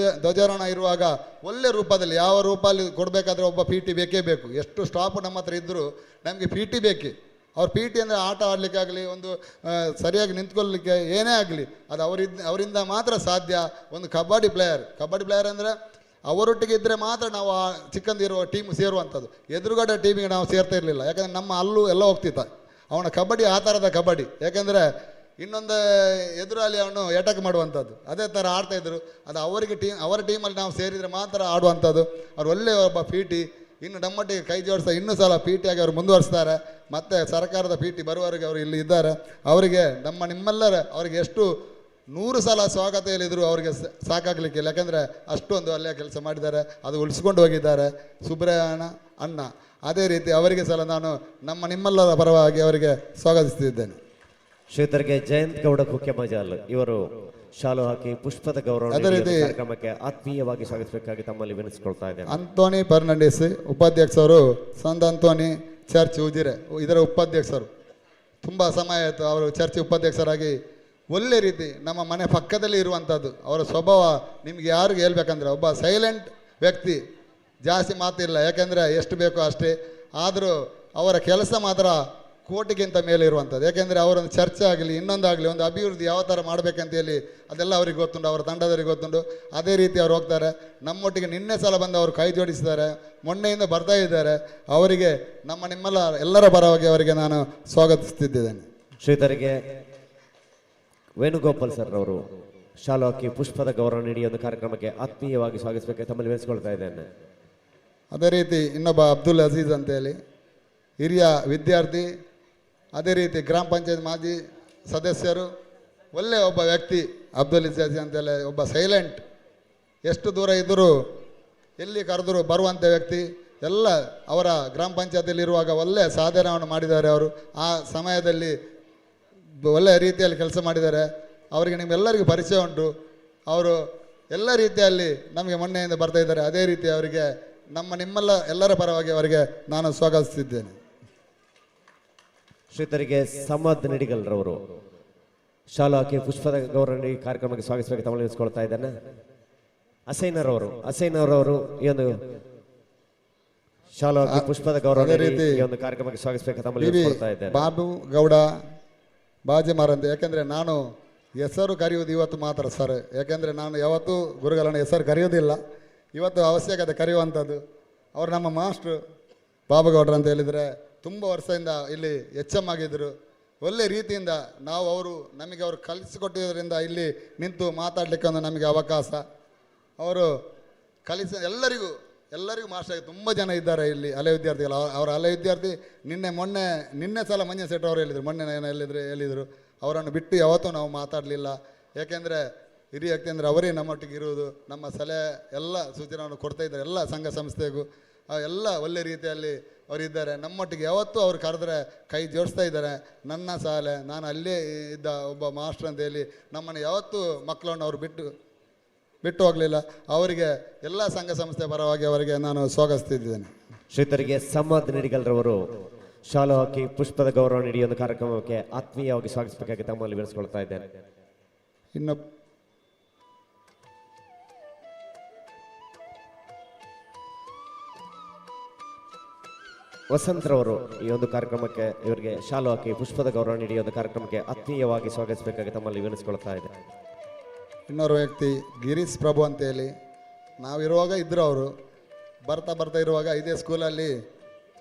ಧ್ವಜಾರೋಹಣ ಇರುವಾಗ ಒಳ್ಳೆ ರೂಪದಲ್ಲಿ ಯಾವ ರೂಪದಲ್ಲಿ ಕೊಡಬೇಕಾದ್ರೆ ಒಬ್ಬ ಪಿ ಟಿ ಬೇಕೇ ಬೇಕು. ಎಷ್ಟು ಸ್ಟಾಫ್ ನಮ್ಮ ಹತ್ರ ಇದ್ದರೂ ನಮಗೆ ಪಿ ಟಿ ಬೇಕೇ. ಅವ್ರು ಪಿ ಟಿ ಅಂದರೆ ಆಟ ಆಡಲಿಕ್ಕೆ ಆಗಲಿ, ಒಂದು ಸರಿಯಾಗಿ ನಿಂತ್ಕೊಳ್ಳಲಿಕ್ಕೆ ಏನೇ ಆಗಲಿ ಅದು ಅವರಿಂದ ಮಾತ್ರ ಸಾಧ್ಯ. ಒಂದು ಕಬಡ್ಡಿ ಪ್ಲೇಯರ್ ಅಂದರೆ ಅವರೊಟ್ಟಿಗೆ ಇದ್ದರೆ ಮಾತ್ರ ನಾವು ಆ ಚಿಕ್ಕಂದಿರುವ ಟೀಮ್ ಸೇರುವಂಥದ್ದು. ಎದುರುಗಡೆ ಟೀಮಿಗೆ ನಾವು ಸೇರ್ತಾ ಇರಲಿಲ್ಲ, ಯಾಕಂದರೆ ನಮ್ಮ ಅಲ್ಲೂ ಎಲ್ಲ ಹೋಗ್ತಿತ್ತ ಅವನ ಕಬಡ್ಡಿ. ಆ ಥರದ ಕಬಡ್ಡಿ, ಯಾಕೆಂದರೆ ಇನ್ನೊಂದು ಎದುರಲ್ಲಿ ಅವನು ಅಟ್ಯಾಕ್ ಮಾಡುವಂಥದ್ದು. ಅದೇ ಥರ ಆಡ್ತಾಯಿದ್ರು. ಅದು ಅವರ ಟೀಮಲ್ಲಿ ನಾವು ಸೇರಿದರೆ ಮಾತ್ರ ಆಡುವಂಥದ್ದು. ಅವ್ರು ಒಳ್ಳೆಯ ಒಬ್ಬ ಪಿ ಟಿ. ಇನ್ನು ನಮ್ಮೊಟ್ಟಿಗೆ ಕೈ ಜೋಡಿಸ್ತಾ ಇನ್ನೂ ಸಲ ಪಿ ಟಿ ಆಗಿ ಅವರು ಮುಂದುವರಿಸ್ತಾರೆ. ಮತ್ತು ಸರ್ಕಾರದ ಪಿ ಟಿ ಬರುವವರೆಗೆ ಅವರು ಇಲ್ಲಿ ಇದ್ದಾರೆ. ಅವರಿಗೆ ನಿಮ್ಮೆಲ್ಲರ ಅವರಿಗೆ ಎಷ್ಟು 100 ಸಲ ಸ್ವಾಗತ ಹೇಳಿದರು ಅವರಿಗೆ ಸಾಕಾಗಲಿಕ್ಕಿಲ್ಲ. ಯಾಕೆಂದರೆ ಅಷ್ಟೊಂದು ಅಲ್ಲೇ ಕೆಲಸ ಮಾಡಿದ್ದಾರೆ, ಅದು ಉಳಿಸ್ಕೊಂಡು ಹೋಗಿದ್ದಾರೆ ಸುಬ್ರಹ್ಮಣ್ಯ ಅಣ್ಣ. ಅದೇ ರೀತಿ ಅವರಿಗೆ ಸಲ ನಾನು ನಿಮ್ಮೆಲ್ಲರ ಪರವಾಗಿ ಅವರಿಗೆ ಸ್ವಾಗತಿಸುತ್ತಿದ್ದೇನೆ. ಶ್ರೀತರಿಗೆ ಜಯಂತ್ ಗೌಡ ಕುಕ್ಕೆಮಜಾಲ್ ಇವರು ಶಾಲು ಹಾಕಿ ಪುಷ್ಪದ ಗೌರವ ಕಾರ್ಯಕ್ರಮಕ್ಕೆ ಆತ್ಮೀಯವಾಗಿ ಸ್ವಾಗತಿಸಬೇಕಾಗಿ ತಮ್ಮಲ್ಲಿ ವಿನಿಸಿಕೊಳ್ತಾ ಇದ್ದೇನೆ. ಅಂತೋನಿ ಫರ್ನಾಂಡಿಸ್ ಉಪಾಧ್ಯಕ್ಷರು, ಸಂತ ಅಂತೋನಿ ಚರ್ಚ್ ಉಜಿರೆ ಇದರ ಉಪಾಧ್ಯಕ್ಷರು. ತುಂಬ ಸಮಯ ಆಯಿತು ಅವರು ಚರ್ಚ್ ಉಪಾಧ್ಯಕ್ಷರಾಗಿ. ಒಳ್ಳೆ ರೀತಿ ನಮ್ಮ ಮನೆ ಪಕ್ಕದಲ್ಲಿ ಇರುವಂಥದ್ದು. ಅವರ ಸ್ವಭಾವ ನಿಮಗೆ ಯಾರಿಗೆ ಹೇಳ್ಬೇಕಂದ್ರೆ ಒಬ್ಬ ಸೈಲೆಂಟ್ ವ್ಯಕ್ತಿ, ಜಾಸ್ತಿ ಮಾತಿಲ್ಲ, ಯಾಕೆಂದರೆ ಎಷ್ಟು ಬೇಕೋ ಅಷ್ಟೇ. ಆದರೂ ಅವರ ಕೆಲಸ ಮಾತ್ರ ಕೋಟಿಗಿಂತ ಮೇಲೆ ಇರುವಂಥದ್ದು. ಯಾಕೆಂದರೆ ಅವರೊಂದು ಚರ್ಚೆ ಆಗಲಿ ಇನ್ನೊಂದಾಗಲಿ ಒಂದು ಅಭಿವೃದ್ಧಿ ಯಾವ ಥರ ಮಾಡಬೇಕಂತೇಳಿ ಅದೆಲ್ಲ ಅವ್ರಿಗೆ ಗೊತ್ತುಂಟು, ಅವರ ತಂಡದವರಿಗೆ ಗೊತ್ತುಂಟು. ಅದೇ ರೀತಿ ಅವ್ರು ಹೋಗ್ತಾರೆ. ನಮ್ಮೊಟ್ಟಿಗೆ ನಿನ್ನೆ ಸಲ ಬಂದು ಅವರು ಕೈ ಜೋಡಿಸಿದ್ದಾರೆ, ಮೊನ್ನೆಯಿಂದ ಬರ್ತಾ ಇದ್ದಾರೆ. ಅವರಿಗೆ ಎಲ್ಲರ ಪರವಾಗಿ ಅವರಿಗೆ ನಾನು ಸ್ವಾಗತಿಸುತ್ತಿದ್ದೇನೆ. ಶ್ರೀಧರಿಗೆ ವೇಣುಗೋಪಾಲ್ ಸರ್ ಅವರು ಶಾಲು ಹಾಕಿ ಪುಷ್ಪದ ಗೌರವ ನೀಡಿ ಒಂದು ಕಾರ್ಯಕ್ರಮಕ್ಕೆ ಆತ್ಮೀಯವಾಗಿ ಸ್ವಾಗತಿಸಬೇಕು ತಮ್ಮಲ್ಲಿ ವಿನಿಸಿಕೊಳ್ತಾ ಇದ್ದೇನೆ. ಅದೇ ರೀತಿ ಇನ್ನೊಬ್ಬ ಅಬ್ದುಲ್ ಅಜೀಜ್ ಅಂತೇಳಿ ಹಿರಿಯ ವಿದ್ಯಾರ್ಥಿ, ಅದೇ ರೀತಿ ಗ್ರಾಮ ಪಂಚಾಯತ್ ಮಾಜಿ ಸದಸ್ಯರು, ಒಳ್ಳೆಯ ಒಬ್ಬ ವ್ಯಕ್ತಿ ಅಬ್ದುಲ್ ಅಜೀಜ್ ಅಂತೇಳಿ. ಒಬ್ಬ ಸೈಲೆಂಟ್, ಎಷ್ಟು ದೂರ ಇದ್ದರೂ ಎಲ್ಲಿ ಕರೆದರೂ ಬರುವಂಥ ವ್ಯಕ್ತಿ. ಎಲ್ಲ ಅವರ ಗ್ರಾಮ ಪಂಚಾಯತಿಯಲ್ಲಿ ಇರುವಾಗ ಒಳ್ಳೆಯ ಸಾಧನೆಯನ್ನು ಮಾಡಿದ್ದಾರೆ. ಅವರು ಆ ಸಮಯದಲ್ಲಿ ಒಳ್ಳೆಯ ರೀತಿಯಲ್ಲಿ ಕೆಲಸ ಮಾಡಿದ್ದಾರೆ. ಅವರಿಗೆ ನಿಮ್ಮೆಲ್ಲರಿಗೂ ಪರಿಚಯ ಉಂಟು. ಅವರು ಎಲ್ಲ ರೀತಿಯಲ್ಲಿ ನಮಗೆ ಮೊನ್ನೆಯಿಂದ ಬರ್ತಾ ಇದ್ದಾರೆ. ಅದೇ ರೀತಿ ಅವರಿಗೆ ಎಲ್ಲರ ಪರವಾಗಿ ಅವರಿಗೆ ನಾನು ಸ್ವಾಗತಿಸಿದ್ದೇನೆ. ಶ್ರೀತರಿಗೆ ಸಮದ್ ನಿಡಿಗಲ್ರವರು ಶಾಲು ಹಾಕಿ ಪುಷ್ಪದ ಗೌರವ ನೀಡಿ ಕಾರ್ಯಕ್ರಮಕ್ಕೆ ಸ್ವಾಗತಿಸಬೇಕು ತಮ್ಮಲ್ಲಿ ವಿನಿಸಿಕೊಳ್ತಾ ಇದ್ದೇನೆ. ಅಸೈನರವರು ಈ ಒಂದು ಶಾಲು ಹಾಕಿ ಪುಷ್ಪದ ಗೌರವ ನೀಡಿ ಈ ಒಂದು ಕಾರ್ಯಕ್ರಮಕ್ಕೆ ಸ್ವಾಗತಿಸಬೇಕು ತಮ್ಮಲ್ಲಿ ವಿನಿಸಿಕೊಳ್ತಾ ಇದ್ದೇನೆ. ಬಾಬು ಗೌಡ ಬಾಜಿಮಾರ್ ಅಂತ, ಯಾಕೆಂದರೆ ನಾನು ಹೆಸರು ಕರೆಯುವುದು ಇವತ್ತು ಮಾತ್ರ ಸರ್. ಯಾಕೆಂದರೆ ನಾನು ಯಾವತ್ತೂ ಗುರುಗಳನ್ನು ಹೆಸರು ಕರೆಯೋದಿಲ್ಲ, ಇವತ್ತು ಅವಶ್ಯಕತೆ ಕರೆಯುವಂಥದ್ದು. ಅವರು ನಮ್ಮ ಮಾಸ್ಟ್ರು ಬಾಬುಗೌಡ್ರು ಅಂತ ಹೇಳಿದರೆ ತುಂಬ ವರ್ಷದಿಂದ ಇಲ್ಲಿ HM ಆಗಿದ್ದರು. ಒಳ್ಳೆ ರೀತಿಯಿಂದ ನಮಗೆ ಅವರು ಕಲಿಸಿಕೊಟ್ಟಿದ್ದರಿಂದ ಇಲ್ಲಿ ನಿಂತು ಮಾತಾಡಲಿಕ್ಕೆ ಒಂದು ನಮಗೆ ಅವಕಾಶ. ಅವರು ಎಲ್ಲರಿಗೂ ಮಾಸ್ಟರ್ ಆಗಿ ತುಂಬ ಜನ ಇದ್ದಾರೆ ಇಲ್ಲಿ ಹಳೆ ವಿದ್ಯಾರ್ಥಿಗಳು. ಅವರ ಹಳೆ ವಿದ್ಯಾರ್ಥಿ ನಿನ್ನೆ ಸಲ ಮಂಜ ಶೆಟ್ಟಿ ಅವರು ಹೇಳಿದರು, ಮೊನ್ನೆ ಹೇಳಿದರು ಅವರನ್ನು ಬಿಟ್ಟು ಯಾವತ್ತೂ ನಾವು ಮಾತಾಡಲಿಲ್ಲ. ಯಾಕೆಂದರೆ ಹಿರಿಯ ವ್ಯಕ್ತಿ ಅಂದರೆ ಅವರೇ ನಮ್ಮೊಟ್ಟಿಗೆ ಇರುವುದು, ನಮ್ಮ ಸಲಹೆ ಎಲ್ಲ ಸೂಚನೆಯನ್ನು ಕೊಡ್ತಾ ಇದ್ದಾರೆ ಎಲ್ಲ ಸಂಘ ಸಂಸ್ಥೆಗೂ. ಎಲ್ಲ ಒಳ್ಳೆ ರೀತಿಯಲ್ಲಿ ಅವರಿದ್ದಾರೆ. ನಮ್ಮೊಟ್ಟಿಗೆ ಯಾವತ್ತೂ ಅವ್ರು ಕರೆದ್ರೆ ಕೈ ಜೋಡಿಸ್ತಾ ಇದ್ದಾರೆ. ನನ್ನ ಶಾಲೆ, ನಾನು ಅಲ್ಲೇ ಇದ್ದ ಒಬ್ಬ ಮಾಸ್ಟರ್ ಅಂತೇಳಿ ನಮ್ಮನ್ನು ಯಾವತ್ತೂ ಮಕ್ಕಳನ್ನು ಅವ್ರು ಬಿಟ್ಟು ಬಿಟ್ಟು ಹೋಗಲಿಲ್ಲ. ಅವರಿಗೆ ಎಲ್ಲ ಸಂಘ ಸಂಸ್ಥೆ ಪರವಾಗಿ ಅವರಿಗೆ ನಾನು ಸ್ವಾಗತಿಸ್ತಿದ್ದೇನೆ. ಶ್ರೀತರಿಗೆ ಸಮ್ಮದ್ ನಿಡಿಗಲ್ರವರು ಶಾಲಾ ಹಾಕಿ ಪುಷ್ಪದ ಗೌರವ ನೀಡಿ ಒಂದು ಕಾರ್ಯಕ್ರಮಕ್ಕೆ ಆತ್ಮೀಯವಾಗಿ ಸ್ವಾಗತಿಸಬೇಕಾಗಿ ತಮ್ಮಲ್ಲಿ ವಿವರಿಸಿಕೊಳ್ತಾ ಇದ್ದೇನೆ. ಇನ್ನು ವಸಂತ್ರವರು ಈ ಒಂದು ಕಾರ್ಯಕ್ರಮಕ್ಕೆ ಇವರಿಗೆ ಶಾಲಾ ಹಾಕಿ ಪುಷ್ಪದ ಗೌರವ ನೀಡಿ ಒಂದು ಕಾರ್ಯಕ್ರಮಕ್ಕೆ ಆತ್ಮೀಯವಾಗಿ ಸ್ವಾಗತಿಸಬೇಕಾಗಿ ತಮ್ಮಲ್ಲಿ ವಿವರಿಸಿಕೊಳ್ತಾ ಇದೆ. ಇನ್ನೋರ್ವ ವ್ಯಕ್ತಿ ಗಿರೀಶ್ ಪ್ರಭು ಅಂತೇಳಿ, ನಾವಿರುವಾಗ ಇದ್ದರು ಅವರು. ಬರ್ತಾ ಇರುವಾಗ ಇದೇ ಸ್ಕೂಲಲ್ಲಿ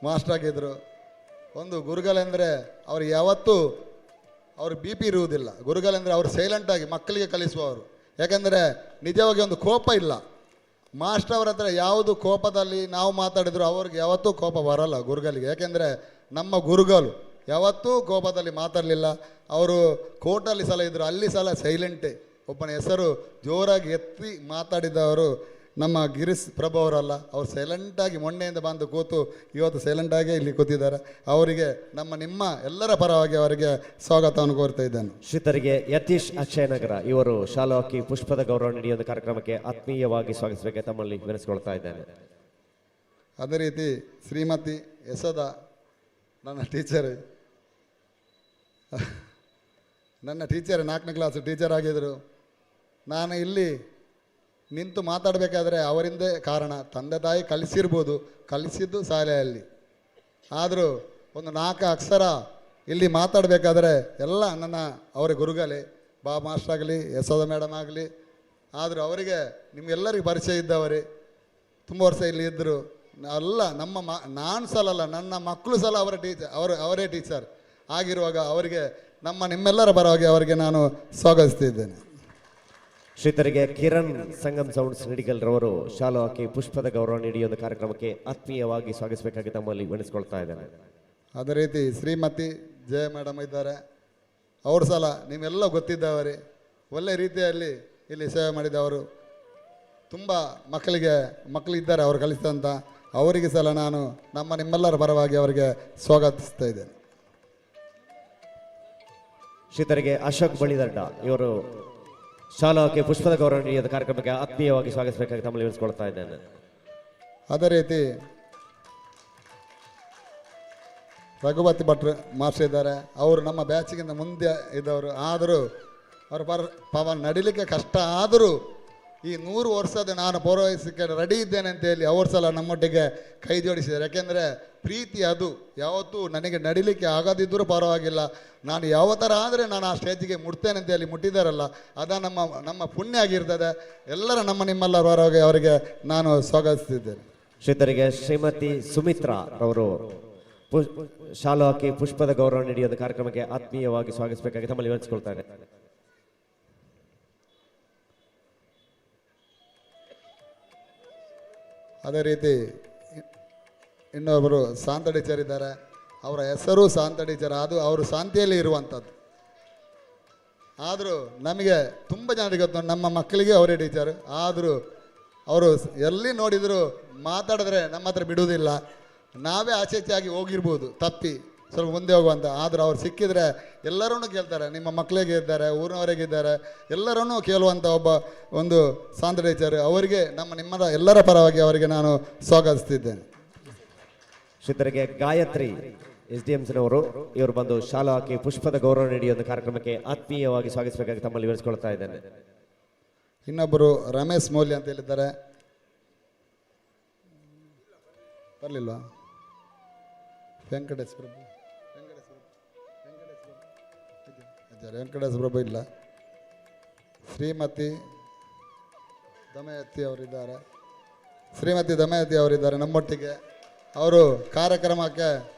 ಮಾಸ್ಟರ್ ಆಗಿದ್ದರು. ಒಂದು ಗುರುಗಳೆಂದರೆ ಅವ್ರು ಯಾವತ್ತೂ ಅವ್ರು ಬಿ ಪಿ ಇರುವುದಿಲ್ಲ. ಗುರುಗಳೆಂದರೆ ಅವರು ಸೈಲೆಂಟಾಗಿ ಮಕ್ಕಳಿಗೆ ಕಲಿಸುವವರು. ಯಾಕೆಂದರೆ ನಿಜವಾಗಿ ಒಂದು ಕೋಪ ಇಲ್ಲ. ಮಾಸ್ಟರ್ ಅವರ ಹತ್ರ ಯಾವುದು ಕೋಪದಲ್ಲಿ ನಾವು ಮಾತಾಡಿದ್ರು ಅವ್ರಿಗೆ ಯಾವತ್ತೂ ಕೋಪ ಬರಲ್ಲ ಗುರುಗಳಿಗೆ. ಯಾಕೆಂದರೆ ನಮ್ಮ ಗುರುಗಳು ಯಾವತ್ತೂ ಕೋಪದಲ್ಲಿ ಮಾತಾಡಲಿಲ್ಲ. ಅವರು ಕೋರ್ಟಲ್ಲಿ ಸಲ ಇದ್ದರು, ಅಲ್ಲಿ ಸಲ ಸೈಲೆಂಟೇ. ಒಬ್ಬನ ಹೆಸರು ಜೋರಾಗಿ ಎತ್ತಿ ಮಾತಾಡಿದವರು ನಮ್ಮ ಗಿರೀಶ್ ಪ್ರಭು ಅವರಲ್ಲ. ಅವರು ಸೈಲೆಂಟಾಗಿ ಮೊನ್ನೆಯಿಂದ ಬಂದು ಕೂತು ಇವತ್ತು ಸೈಲೆಂಟಾಗೇ ಇಲ್ಲಿ ಕೂತಿದ್ದಾರೆ. ಅವರಿಗೆ ನಿಮ್ಮ ಎಲ್ಲರ ಪರವಾಗಿ ಅವರಿಗೆ ಸ್ವಾಗತವನ್ನು ಕೋರ್ತಾ ಇದ್ದೇನೆ. ಶ್ರೀತರಿಗೆ ಯತೀಶ್ ಅಕ್ಷಯನಗರ ಇವರು ಶಾಲಾ ಹಾಕಿ ಪುಷ್ಪದ ಗೌರವ ನೀಡಿ ಒಂದು ಕಾರ್ಯಕ್ರಮಕ್ಕೆ ಆತ್ಮೀಯವಾಗಿ ಸ್ವಾಗತಿಸಬೇಕಾಗಿ ತಮ್ಮಲ್ಲಿ ವಿವರಿಸಿಕೊಳ್ತಾ ಇದ್ದೇನೆ. ಅದೇ ರೀತಿ ಶ್ರೀಮತಿ ಯಶೋಧ ನನ್ನ ಟೀಚರ್ 4ನೇ ಕ್ಲಾಸ್ ಟೀಚರ್ ಆಗಿದ್ದರು. ನಾನು ಇಲ್ಲಿ ನಿಂತು ಮಾತಾಡಬೇಕಾದ್ರೆ ಅವರಿಂದೇ ಕಾರಣ. ತಂದೆ ತಾಯಿ ಕಲಿಸಿರ್ಬೋದು, ಕಲಿಸಿದ್ದು ಶಾಲೆಯಲ್ಲಿ. ಆದರೂ ಒಂದು 4 ಅಕ್ಷರ ಇಲ್ಲಿ ಮಾತಾಡಬೇಕಾದ್ರೆ ಎಲ್ಲ ಅವರ ಗುರುಗಳೇ, ಮಾಸ್ಟರ್ ಆಗಲಿ, ಯಶೋಧ ಮೇಡಮ್ ಆಗಲಿ. ಆದರೂ ಅವರಿಗೆ ನಿಮಗೆಲ್ಲರಿಗೂ ಪರಿಚಯ ಇದ್ದವರೇ, ತುಂಬ ವರ್ಷ ಇಲ್ಲಿ ಇದ್ದರು. ಎಲ್ಲ ನಾನು ಸಲ ಅಲ್ಲ, ನನ್ನ ಮಕ್ಕಳು ಸಲ ಅವರೇ ಟೀಚರ್ ಆಗಿರುವಾಗ ಅವರಿಗೆ ನಿಮ್ಮೆಲ್ಲರ ಪರವಾಗಿ ಅವರಿಗೆ ನಾನು ಸ್ವಾಗತಿಸ್ತಿದ್ದೇನೆ. ಶ್ರೀತರಿಗೆ ಕಿರಣ್ ಸಂಗಮ್ ಸೌಂಡ್ಸ್ ನಿಡಿಗಲ್ರವರು ಶಾಲಾ ಹಾಕಿ ಪುಷ್ಪದ ಗೌರವ ನೀಡಿ ಒಂದು ಕಾರ್ಯಕ್ರಮಕ್ಕೆ ಆತ್ಮೀಯವಾಗಿ ಸ್ವಾಗತಿಸಬೇಕಾಗಿ ತಮ್ಮಲ್ಲಿ ವಿವರಿಸಿಕೊಳ್ತಾ ಇದ್ದೇನೆ. ಅದೇ ರೀತಿ ಶ್ರೀಮತಿ ಜಯ ಮೇಡಮ್ ಇದ್ದಾರೆ. ಅವರು ಸಲ ನೀವೆಲ್ಲ ಗೊತ್ತಿದ್ದವರೇ, ಒಳ್ಳೆ ರೀತಿಯಲ್ಲಿ ಇಲ್ಲಿ ಸೇವೆ ಮಾಡಿದವರು. ತುಂಬ ಮಕ್ಕಳಿದ್ದಾರೆ ಅವರು ಕಲಿಸಿದಂಥ. ಅವರಿಗೆ ಸಲ ನಾನು ನಿಮ್ಮೆಲ್ಲರ ಪರವಾಗಿ ಅವರಿಗೆ ಸ್ವಾಗತಿಸ್ತಾ ಇದ್ದೇನೆ. ಶ್ರೀತರಿಗೆ ಅಶೋಕ್ ಬಳಿದಡ್ಡ ಇವರು ಶಾಲಾ ಹಾಕಿ ಪುಷ್ಪದ ಗೌರವ ನೀಡಿದ ಕಾರ್ಯಕ್ರಮಕ್ಕೆ ಆತ್ಮೀಯವಾಗಿ ಸ್ವಾಗತಿಸಬೇಕಾಗಿ ತಮ್ಮಲ್ಲಿ ವಿವರಿಸಿಕೊಳ್ತಾ ಇದ್ದೇನೆ. ಅದೇ ರೀತಿ ರಘುಪತಿ ಭಟ್ರು ಮಾಸ್ಟರ್ ಇದ್ದಾರೆ. ಅವರು ನಮ್ಮ ಬ್ಯಾಚಿಗಿಂತ ಮುಂದೆ ಇದ್ದವರು. ಆದರೂ ಅವರು ನಡಿಲಿಕ್ಕೆ ಕಷ್ಟ ಆದರೂ ಈ 100 ವರ್ಷದ ನಾನು ಪೂರೈಸಕ್ಕೆ ರೆಡಿ ಇದ್ದೇನೆ ಅಂತೇಳಿ ಅವರು ಸಲ ನಮ್ಮೊಟ್ಟಿಗೆ ಕೈ ಜೋಡಿಸಿದ್ದಾರೆ. ಯಾಕೆಂದರೆ ಪ್ರೀತಿ ಅದು ಯಾವತ್ತೂ ನನಗೆ ನಡಿಲಿಕ್ಕೆ ಆಗದಿದ್ದರೂ ಪರವಾಗಿಲ್ಲ, ನಾನು ಯಾವ ಥರ ಆದರೆ ನಾನು ಆ ಸ್ಟೇಜಿಗೆ ಮುಟ್ತೇನೆ ಅಂತೇಳಿ ಮುಟ್ಟಿದ್ದಾರಲ್ಲ, ಅದ ನಮ್ಮ ಪುಣ್ಯ ಆಗಿರ್ತದೆ. ಎಲ್ಲರ ನಿಮ್ಮೆಲ್ಲರ ಪರವಾಗಿ ಅವರಿಗೆ ನಾನು ಸ್ವಾಗತಿಸ್ತಿದ್ದೇನೆ. ಶ್ರೀತರಿಗೆ ಶ್ರೀಮತಿ ಸುಮಿತ್ರಾ ರವರು ಶಾಲಾ ಹಾಕಿ ಪುಷ್ಪದ ಗೌರವ ನೀಡಿದ ಕಾರ್ಯಕ್ರಮಕ್ಕೆ ಆತ್ಮೀಯವಾಗಿ ಸ್ವಾಗತಿಸಬೇಕಾಗಿ ತಮ್ಮಲ್ಲಿ ವಿವರಿಸಿಕೊಳ್ತಾ ಇದ್ದೇನೆ. ಅದೇ ರೀತಿ ಇನ್ನೊಬ್ಬರು ಶಾಂತ ಟೀಚರ್ ಇದ್ದಾರೆ. ಅವರ ಹೆಸರು ಶಾಂತ ಟೀಚರ್. ಅವರು ಶಾಂತಿಯಲ್ಲಿ ಇರುವಂಥದ್ದು. ಆದರೂ ನಮಗೆ ತುಂಬ ಜನರಿಗೆ ಗೊತ್ತು, ನಮ್ಮ ಮಕ್ಕಳಿಗೆ ಅವರೇ ಟೀಚರ್. ಆದರೂ ಅವರು ಎಲ್ಲಿ ನೋಡಿದರೂ ಮಾತಾಡಿದ್ರೆ ನಮ್ಮ ಹತ್ರ ಬಿಡುವುದಿಲ್ಲ. ನಾವೇ ಆಚೆಯಾಗಿ ಹೋಗಿರ್ಬೋದು ತಪ್ಪಿ ಸ್ವಲ್ಪ ಮುಂದೆ ಹೋಗುವಂಥ. ಆದರೂ ಅವ್ರು ಸಿಕ್ಕಿದರೆ ಎಲ್ಲರನ್ನೂ ಕೇಳ್ತಾರೆ. ನಿಮ್ಮ ಮಕ್ಕಳಿಗೆ ಇದ್ದಾರೆ, ಊರಿನವರಿಗಿದ್ದಾರೆ, ಎಲ್ಲರನ್ನೂ ಕೇಳುವಂಥ ಒಂದು ಶಾಂತ ಟೀಚರ್. ಅವರಿಗೆ ನಿಮ್ಮ ಎಲ್ಲರ ಪರವಾಗಿ ಅವರಿಗೆ ನಾನು ಸ್ವಾಗತಿಸ್ತಿದ್ದೇನೆ. ಶ್ರೀತರಿಗೆ ಗಾಯತ್ರಿ SDMCನವರು ಇವರು ಬಂದು ಶಾಲಾ ಹಾಕಿ ಪುಷ್ಪದ ಗೌರವ ನೀಡಿ ಒಂದು ಕಾರ್ಯಕ್ರಮಕ್ಕೆ ಆತ್ಮೀಯವಾಗಿ ಸ್ವಾಗತಿಸಬೇಕಾಗಿ ತಮ್ಮಲ್ಲಿ ವಿವರಿಸಿಕೊಳ್ತಾ ಇದ್ದೇನೆ. ಇನ್ನೊಬ್ಬರು ರಮೇಶ್ ಮೌಲ್ಯ ಅಂತ ಹೇಳಿದ್ದಾರೆ. ಬರಲಿಲ್ಲ. ವೆಂಕಟೇಶ್ ಪ್ರಭು ಇಲ್ಲ. ಶ್ರೀಮತಿ ದಮಯಂತಿ ಅವರಿದ್ದಾರೆ ನಮ್ಮೊಟ್ಟಿಗೆ. ಅವರು ಕಾರ್ಯಕ್ರಮಕ್ಕೆ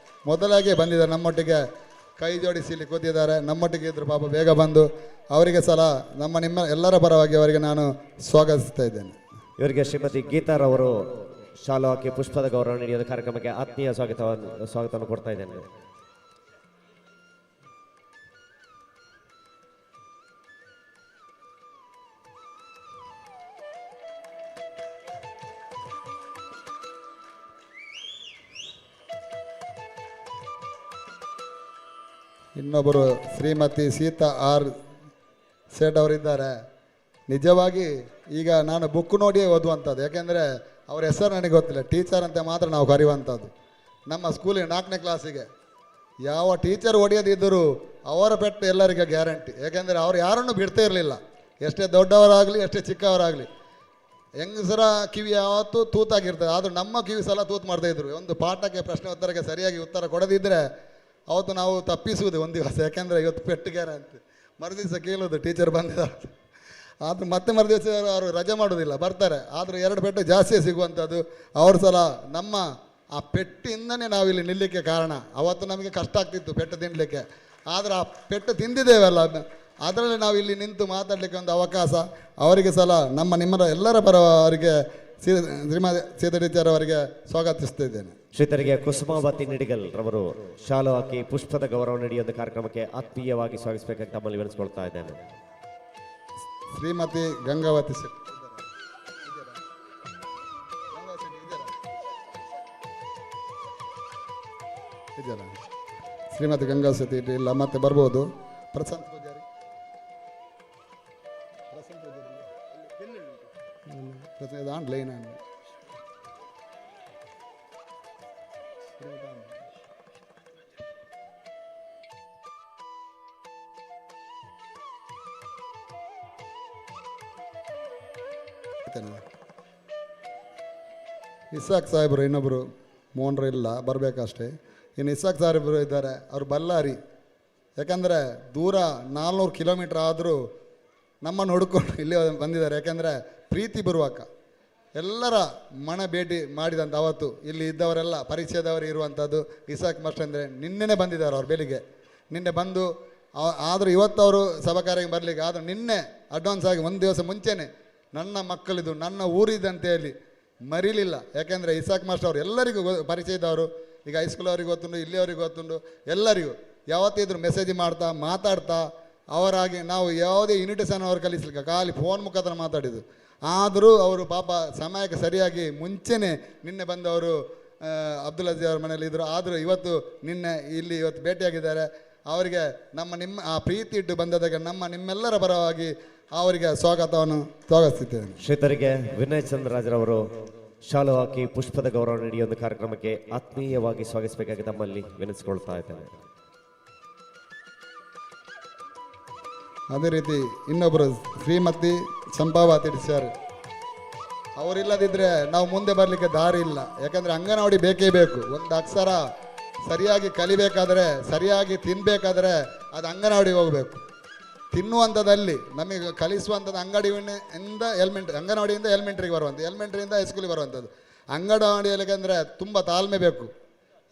ಮೊದಲಾಗಿ ಬಂದಿದ್ದಾರೆ, ನಮ್ಮೊಟ್ಟಿಗೆ ಕೈ ಜೋಡಿಸಿ ಇಲ್ಲಿ ಕೂತಿದ್ದಾರೆ. ನಮ್ಮೊಟ್ಟಿಗೆ ಇದ್ರು ಪಾಪ ಬೇಗ ಬಂದು ಅವರಿಗೆ ಸಲ ನಿಮ್ಮ ಎಲ್ಲರ ಪರವಾಗಿ ಅವರಿಗೆ ನಾನು ಸ್ವಾಗತಿಸ್ತಾ ಇದ್ದೇನೆ. ಇವರಿಗೆ ಶ್ರೀಮತಿ ಗೀತಾರವರು ಶಾಲಾ ಹಾಕಿ ಪುಷ್ಪದ ಗೌರವ ನೀಡಿದ ಕಾರ್ಯಕ್ರಮಕ್ಕೆ ಆತ್ಮೀಯ ಸ್ವಾಗತವನ್ನು ಕೊಡ್ತಾ ಇದ್ದೇನೆ. ಇನ್ನೊಬ್ಬರು ಶ್ರೀಮತಿ ಸೀತಾ ಆರ್ ಸೇಠ್ ಅವರಿದ್ದಾರೆ. ನಿಜವಾಗಿ ಈಗ ನಾನು ಬುಕ್ ನೋಡಿಯೇ ಓದುವಂಥದ್ದು. ಯಾಕೆಂದರೆ ಅವ್ರ ಹೆಸರು ನನಗೆ ಗೊತ್ತಿಲ್ಲ, ಟೀಚರ್ ಅಂತ ಮಾತ್ರ ನಾವು ಕರೆಯುವಂಥದ್ದು. ನಮ್ಮ ಸ್ಕೂಲಿಗೆ 4ನೇ ಕ್ಲಾಸಿಗೆ ಯಾವ ಟೀಚರ್ ಹೊಡೆಯದಿದ್ದರೂ ಅವರ ಪೆಟ್ಟು ಎಲ್ಲರಿಗೆ ಗ್ಯಾರಂಟಿ. ಯಾಕೆಂದರೆ ಅವ್ರು ಯಾರನ್ನು ಬಿಡ್ತಾ ಇರಲಿಲ್ಲ, ಎಷ್ಟೇ ದೊಡ್ಡವರಾಗಲಿ ಎಷ್ಟೇ ಚಿಕ್ಕವರಾಗಲಿ. ಹೆಂಗಸರ ಕಿವಿ ಯಾವತ್ತೂ ತೂತಾಗಿರ್ತದೆ, ಆದರೂ ನಮ್ಮ ಕಿವಿ ಸಲ ತೂತು ಮಾಡ್ತಾಯಿದ್ರು. ಒಂದು ಪಾಠಕ್ಕೆ ಪ್ರಶ್ನೆ ಉತ್ತರಕ್ಕೆ ಸರಿಯಾಗಿ ಉತ್ತರ ಕೊಡದಿದ್ದರೆ ಅವತ್ತು ನಾವು ತಪ್ಪಿಸುವುದು ಒಂದು ದಿವಸ. ಯಾಕೆಂದರೆ ಇವತ್ತು ಪೆಟ್ಟು ಗ್ಯಾರಂಟಿ, ಮರುದಿವಸ ಕೇಳೋದು ಟೀಚರ್ ಬಂದಿದ್ದಾರೆ. ಆದರೂ ಮತ್ತೆ ಮರುದಿವಸ ಅವರು ರಜೆ ಮಾಡೋದಿಲ್ಲ, ಬರ್ತಾರೆ. ಆದರೂ 2 ಪೆಟ್ಟು ಜಾಸ್ತಿಯೇ ಸಿಗುವಂಥದ್ದು. ಅವ್ರ ಸಲ ನಮ್ಮ ಆ ಪೆಟ್ಟಿಂದನೇ ನಾವಿಲ್ಲಿ ನಿಲ್ಲಲಿಕ್ಕೆ ಕಾರಣ. ಅವತ್ತು ನಮಗೆ ಕಷ್ಟ ಆಗ್ತಿತ್ತು ಪೆಟ್ಟು ತಿನ್ನಲಿಕ್ಕೆ, ಆದರೆ ಆ ಪೆಟ್ಟು ತಿಂದಿದ್ದೇವಲ್ಲ, ಅದರಲ್ಲಿ ನಾವು ಇಲ್ಲಿ ನಿಂತು ಮಾತಾಡಲಿಕ್ಕೆ ಒಂದು ಅವಕಾಶ. ಅವರಿಗೆ ಸಲ ನಿಮ್ಮರ ಎಲ್ಲರ ಪರವರಿಗೆ ಶ್ರೀಮತಿ ಸೀತಾ ಟೀಚರ್ ಅವರಿಗೆ ಸ್ವಾಗತಿಸ್ತಿದ್ದೇನೆ. ಶ್ರೀತರಿಗೆ ಕುಸುಮಾವತಿ ನಿಡಿಗಲ್ ರವರು ಶಾಲು ಹಾಕಿ ಪುಷ್ಪದ ಗೌರವ ನೀಡಿದ ಕಾರ್ಯಕ್ರಮಕ್ಕೆ ಆತ್ಮೀಯವಾಗಿ ಸ್ವಾಗತಿಸಬೇಕಂತ ತಮ್ಮಲ್ಲಿ ವಿನಿಸ್ಕೊಳ್ತಾ ಇದ್ದೇನೆ. ಶ್ರೀಮತಿ ಗಂಗಾವತಿ ಶೆಟ್ಟಿ ಇದೆಯಲ್ಲ, ಶ್ರೀಮತಿ ಗಂಗಾ ಶೆಟ್ಟಿ ಇಲ್ಲ, ಮತ್ತೆ ಬರ್ಬೋದು. ಪ್ರಶಾಂತ್ ಪೂಜಾರಿ, ಆನ್ಲೈನ್ ಇಸಾಕ್ ಸಾಹೇಬರು, ಇನ್ನೊಬ್ಬರು ಮೋಹನ್ರು ಇಲ್ಲ, ಬರಬೇಕಷ್ಟೇ. ಇನ್ನು ಇಸಾಕ್ ಸಾಹೇಬರು ಇದ್ದಾರೆ, ಅವರು ಬಳ್ಳಾರಿ. ಯಾಕಂದರೆ ದೂರ 400 ಕಿಲೋಮೀಟ್ರ್ ಆದರೂ ನಮ್ಮನ್ನು ಹುಡುಕೊಂಡು ಇಲ್ಲಿ ಬಂದಿದ್ದಾರೆ. ಯಾಕೆಂದರೆ ಪ್ರೀತಿ ಬರುವಾಕ ಎಲ್ಲರ ಮನ ಭೇಟಿ ಮಾಡಿದಂಥ ಅವತ್ತು ಇಲ್ಲಿ ಇದ್ದವರೆಲ್ಲ ಪರಿಚಯದವರು ಇರುವಂಥದ್ದು. ಇಸಾಕ್ ಮಾಸ್ಟರ್ ಅಂದರೆ ನಿನ್ನೆನೇ ಬಂದಿದ್ದಾರೆ ಅವ್ರು, ಬೆಳಿಗ್ಗೆ ನಿನ್ನೆ ಬಂದು. ಆದರೂ ಇವತ್ತು ಅವರು ಸಭಾ ಕಾರ್ಯಕ್ಕೆ ಬರಲಿಕ್ಕೆ, ಆದರೂ ನಿನ್ನೆ ಅಡ್ವಾನ್ಸ್ ಆಗಿ 1 ದಿವಸ ಮುಂಚೆನೇ ನನ್ನ ಮಕ್ಕಳಿದು ನನ್ನ ಊರಿದೆ ಅಂತೇಳಿ ಮರೀಲಿಲ್ಲ. ಯಾಕೆಂದರೆ ಇಸಾಕ್ ಮಾಸ್ಟರ್ ಅವರು ಎಲ್ಲರಿಗೂ ಪರಿಚಯದವರು. ಈಗ ಹೈಸ್ಕೂಲ್ ಅವ್ರಿಗೆ ಗೊತ್ತುಂಟು, ಇಲ್ಲಿಯವ್ರಿಗೆ ಗೊತ್ತುಂಟು, ಎಲ್ಲರಿಗೂ ಯಾವತ್ತಿದ್ರು ಮೆಸೇಜ್ ಮಾಡ್ತಾ ಮಾತಾಡ್ತಾ ಅವರಾಗಿ ನಾವು ಯಾವುದೇ ಇನ್ವಿಟೇಷನ್ ಅವ್ರು ಕಲಿಸ್ಲಿಕ್ಕೆ ಖಾಲಿ ಫೋನ್ ಮುಖಾಂತರ ಮಾತಾಡಿದ್ದು. ಆದರೂ ಅವರು ಪಾಪ ಸಮಯಕ್ಕೆ ಸರಿಯಾಗಿ ಮುಂಚೆನೇ ನಿನ್ನೆ ಬಂದವರು ಅಬ್ದುಲ್ ಅಜೀಜ್ ಅವ್ರ ಮನೇಲಿ ಇದ್ದರು. ಆದರೂ ಇವತ್ತು ಇವತ್ತು ಭೇಟಿಯಾಗಿದ್ದಾರೆ. ಅವರಿಗೆ ನಿಮ್ಮ ಆ ಪ್ರೀತಿ ಇಟ್ಟು ಬಂದದಾಗ ನಿಮ್ಮೆಲ್ಲರ ಪರವಾಗಿ ಅವರಿಗೆ ಸ್ವಾಗತಿಸುತ್ತೇನೆ. ಶ್ರೀತರಿಗೆ ವಿನಯ್ ಚಂದ್ರರಾಜರವರು ಶಾಲು ಹಾಕಿ ಪುಷ್ಪದ ಗೌರವ ನೀಡಿ ಒಂದು ಕಾರ್ಯಕ್ರಮಕ್ಕೆ ಆತ್ಮೀಯವಾಗಿ ಸ್ವಾಗತಿಸಬೇಕಾಗಿ ತಮ್ಮಲ್ಲಿ ವಿನಿಸಿಕೊಳ್ತಾ ಇದ್ದೇನೆ. ಅದೇ ರೀತಿ ಇನ್ನೊಬ್ಬರು ಶ್ರೀಮತಿ ಚಂಪಾವತಿ ಟೀಚರ್, ಅವರಿಲ್ಲದಿದ್ದರೆ ನಾವು ಮುಂದೆ ಬರಲಿಕ್ಕೆ ದಾರಿ ಇಲ್ಲ. ಯಾಕಂದರೆ ಅಂಗನವಾಡಿ ಬೇಕೇ ಬೇಕು. ಒಂದು ಅಕ್ಷರ ಸರಿಯಾಗಿ ಕಲಿಬೇಕಾದರೆ, ಸರಿಯಾಗಿ ತಿನ್ನಬೇಕಾದ್ರೆ ಅದು ಅಂಗನವಾಡಿಗೆ ಹೋಗಬೇಕು. ತಿನ್ನುವಂಥದ್ದಲ್ಲಿ ನಮಗೆ ಕಲಿಸುವಂಥದ್ದು ಅಂಗನವಾಡಿಯಿಂದ ಎಲಿಮೆಂಟ್ರಿಗೆ ಬರುವಂಥದ್ದು, ಎಲಿಮೆಂಟ್ರಿಯಿಂದ ಹೈಸ್ಕೂಲಿಗೆ ಬರುವಂಥದ್ದು. ಅಂಗನವಾಡಿಯಲ್ಲಿ ಅಂದರೆ ತುಂಬ ತಾಳ್ಮೆ ಬೇಕು.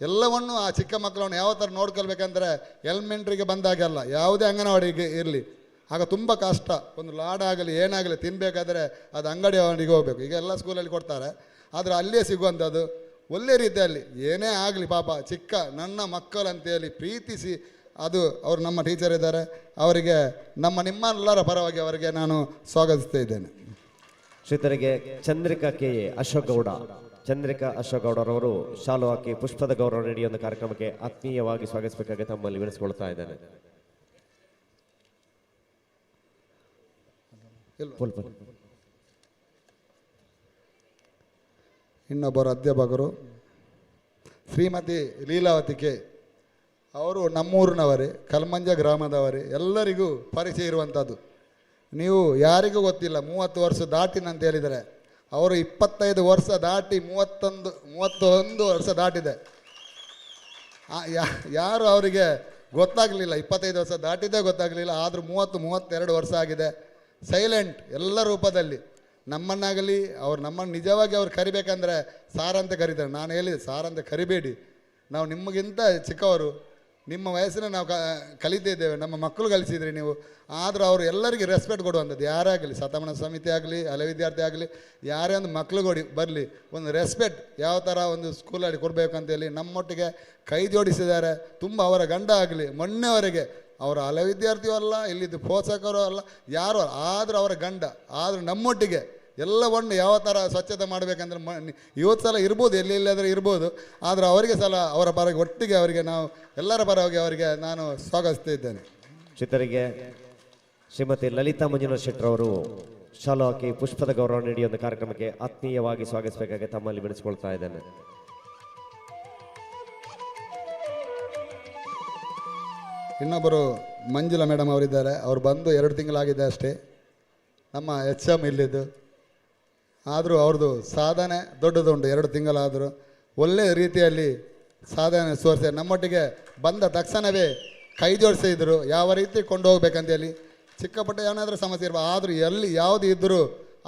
ಎಲ್ಲವನ್ನು ಆ ಚಿಕ್ಕ ಮಕ್ಕಳನ್ನು ಯಾವ ಥರ ನೋಡ್ಕೊಳ್ಬೇಕಂದ್ರೆ ಎಲಿಮೆಂಟ್ರಿಗೆ ಬಂದಾಗಲ್ಲ, ಯಾವುದೇ ಅಂಗನವಾಡಿಗೆ ಇರಲಿ, ಆಗ ತುಂಬ ಕಷ್ಟ. ಒಂದು ಲಾಡಾಗಲಿ ಏನಾಗಲಿ ತಿನ್ನಬೇಕಾದ್ರೆ ಅದು ಅಂಗಡಿಗೆ ಹೋಗಬೇಕು. ಈಗ ಎಲ್ಲ ಸ್ಕೂಲಲ್ಲಿ ಕೊಡ್ತಾರೆ, ಆದರೆ ಅಲ್ಲೇ ಸಿಗುವಂಥದ್ದು ಒಳ್ಳೆ ರೀತಿಯಲ್ಲಿ ಏನೇ ಆಗಲಿ ಪಾಪ ಚಿಕ್ಕ ನನ್ನ ಮಕ್ಕಳು ಅಂತೇಳಿ ಪ್ರೀತಿಸಿ ಅದು ಅವರು ನಮ್ಮ ಟೀಚರ್ ಇದ್ದಾರೆ. ಅವರಿಗೆ ನಿಮ್ಮೆಲ್ಲರ ಪರವಾಗಿ ಅವರಿಗೆ ನಾನು ಸ್ವಾಗತಿಸ್ತಾ ಇದ್ದೇನೆ. ಶ್ರೀತರಿಗೆ ಚಂದ್ರಿಕಾ ಕೆ ಅಶೋಕ್ ಗೌಡ, ಚಂದ್ರಿಕಾ ಅಶೋಕ್ ಗೌಡರವರು ಶಾಲು ಹಾಕಿ ಪುಷ್ಪದ ಗೌರವ ನೀಡಿ ಒಂದು ಕಾರ್ಯಕ್ರಮಕ್ಕೆ ಆತ್ಮೀಯವಾಗಿ ಸ್ವಾಗತಿಸಬೇಕಾಗಿ ತಮ್ಮಲ್ಲಿ ವಿನಿಸಿಕೊಳ್ತಾ ಇದ್ದೇನೆ. ಇನ್ನೊಬ್ಬರು ಅಧ್ಯಾಪಕರು ಶ್ರೀಮತಿ ಲೀಲಾವತಿ ಕೆ, ಅವರು ನಮ್ಮೂರಿನವರೇ, ಕಲ್ಮಂಜ ಗ್ರಾಮದವರೇ, ಎಲ್ಲರಿಗೂ ಪರಿಚಯ ಇರುವಂಥದ್ದು. ನೀವು ಯಾರಿಗೂ ಗೊತ್ತಿಲ್ಲ 30 ವರ್ಷ ದಾಟಿನಂತ ಹೇಳಿದರೆ, ಅವರು 25 ವರ್ಷ ದಾಟಿ 31 ವರ್ಷ ದಾಟಿದೆ. ಯಾರು ಅವರಿಗೆ ಗೊತ್ತಾಗಲಿಲ್ಲ, 25 ವರ್ಷ ದಾಟಿದ್ದೇ ಗೊತ್ತಾಗಲಿಲ್ಲ. ಆದರೂ 32 ವರ್ಷ ಆಗಿದೆ. ಸೈಲೆಂಟ್ ಎಲ್ಲ ರೂಪದಲ್ಲಿ ನಮ್ಮನ್ನಾಗಲಿ ನಮ್ಮನ್ನು ನಿಜವಾಗಿ ಅವ್ರು ಕರಿಬೇಕಂದ್ರೆ ಸಾರ್ ಅಂತ ಕರೀತಾರೆ. ನಾನು ಹೇಳಿದೆ, ಸಾರ್ ಅಂತ ಕರಿಬೇಡಿ, ನಾವು ನಿಮಗಿಂತ ಚಿಕ್ಕವರು, ನಿಮ್ಮ ವಯಸ್ಸಿನ ನಾವು ಕಲಿತಿದ್ದೇವೆ, ನಮ್ಮ ಮಕ್ಕಳು ಕಲಿಸಿದ್ರಿ ನೀವು. ಆದರೂ ಅವರು ಎಲ್ಲರಿಗೂ ರೆಸ್ಪೆಕ್ಟ್ ಕೊಡುವಂಥದ್ದು. ಯಾರೇ ಆಗಲಿ, ಸತಮನ ಸಮಿತಿ ಆಗಲಿ, ಹಳೆ ವಿದ್ಯಾರ್ಥಿ ಆಗಲಿ, ಯಾರೇ ಒಂದು ಮಕ್ಕಳು ಬರಲಿ, ಒಂದು ರೆಸ್ಪೆಕ್ಟ್ ಯಾವ ಥರ ಒಂದು ಸ್ಕೂಲಲ್ಲಿ ಕೊಡಬೇಕಂತೇಳಿ ನಮ್ಮೊಟ್ಟಿಗೆ ಕೈ ಜೋಡಿಸಿದ್ದಾರೆ. ತುಂಬ ಅವರ ಗಂಡ ಆಗಲಿ ಮೊನ್ನೆವರೆಗೆ ಅವರು ಹಳೆ ವಿದ್ಯಾರ್ಥಿಯೂ ಅಲ್ಲ, ಇಲ್ಲಿದ್ದು ಪೋಷಕರು ಅಲ್ಲ, ಯಾರು, ಆದರೂ ಅವರ ಗಂಡ, ಆದರೂ ನಮ್ಮೊಟ್ಟಿಗೆ ಎಲ್ಲವನ್ನು ಯಾವ ಥರ ಸ್ವಚ್ಛತೆ ಮಾಡಬೇಕಂದ್ರೆ ಇವತ್ತು ಸಲ ಇರ್ಬೋದು, ಎಲ್ಲೆಲ್ಲಾದರೂ ಇರ್ಬೋದು, ಆದರೆ ಅವರಿಗೆ ಸಲ ಅವರ ಪರವಾಗಿ ಒಟ್ಟಿಗೆ ಅವರಿಗೆ ನಾವು ಎಲ್ಲರ ಪರವಾಗಿ ಅವರಿಗೆ ನಾನು ಸ್ವಾಗತಿಸ್ತಾ ಇದ್ದೇನೆ. ಚಿತ್ತರಿಗೆ ಶ್ರೀಮತಿ ಲಲಿತಾ ಮಂಜುನಾಥ್ ಶೆಟ್ಟರವರು ಶಾಲು ಹಾಕಿ ಪುಷ್ಪದ ಗೌರವ ನೀಡಿ ಒಂದು ಕಾರ್ಯಕ್ರಮಕ್ಕೆ ಆತ್ಮೀಯವಾಗಿ ಸ್ವಾಗತಿಸಬೇಕಾಗಿ ತಮ್ಮಲ್ಲಿ ವಿನಿಸಿಕೊಳ್ತಾ ಇದ್ದೇನೆ. ಇನ್ನೊಬ್ಬರು ಮಂಜುಳಾ ಮೇಡಮ್ ಅವರಿದ್ದಾರೆ. ಅವ್ರು ಬಂದು 2 ತಿಂಗಳಾಗಿದೆ ಅಷ್ಟೇ. ನಮ್ಮ HM ಇಲ್ಲಿದ್ದು, ಆದರೂ ಅವ್ರದ್ದು ಸಾಧನೆ ದೊಡ್ಡದುಂಟು. 2 ತಿಂಗಳಾದರೂ ಒಳ್ಳೆಯ ರೀತಿಯಲ್ಲಿ ಸಾಧನೆ ತೋರಿಸಿ ನಮ್ಮೊಟ್ಟಿಗೆ ಬಂದ ತಕ್ಷಣವೇ ಕೈ ಜೋಡಿಸಿದ್ರು. ಯಾವ ರೀತಿ ಕೊಂಡು ಹೋಗ್ಬೇಕಂತೇಳಿ ಚಿಕ್ಕ ಪುಟ್ಟ ಏನಾದರೂ ಸಮಸ್ಯೆ ಇರ್ಬೋದು, ಆದರೂ ಎಲ್ಲಿ ಯಾವುದು ಇದ್ದರೂ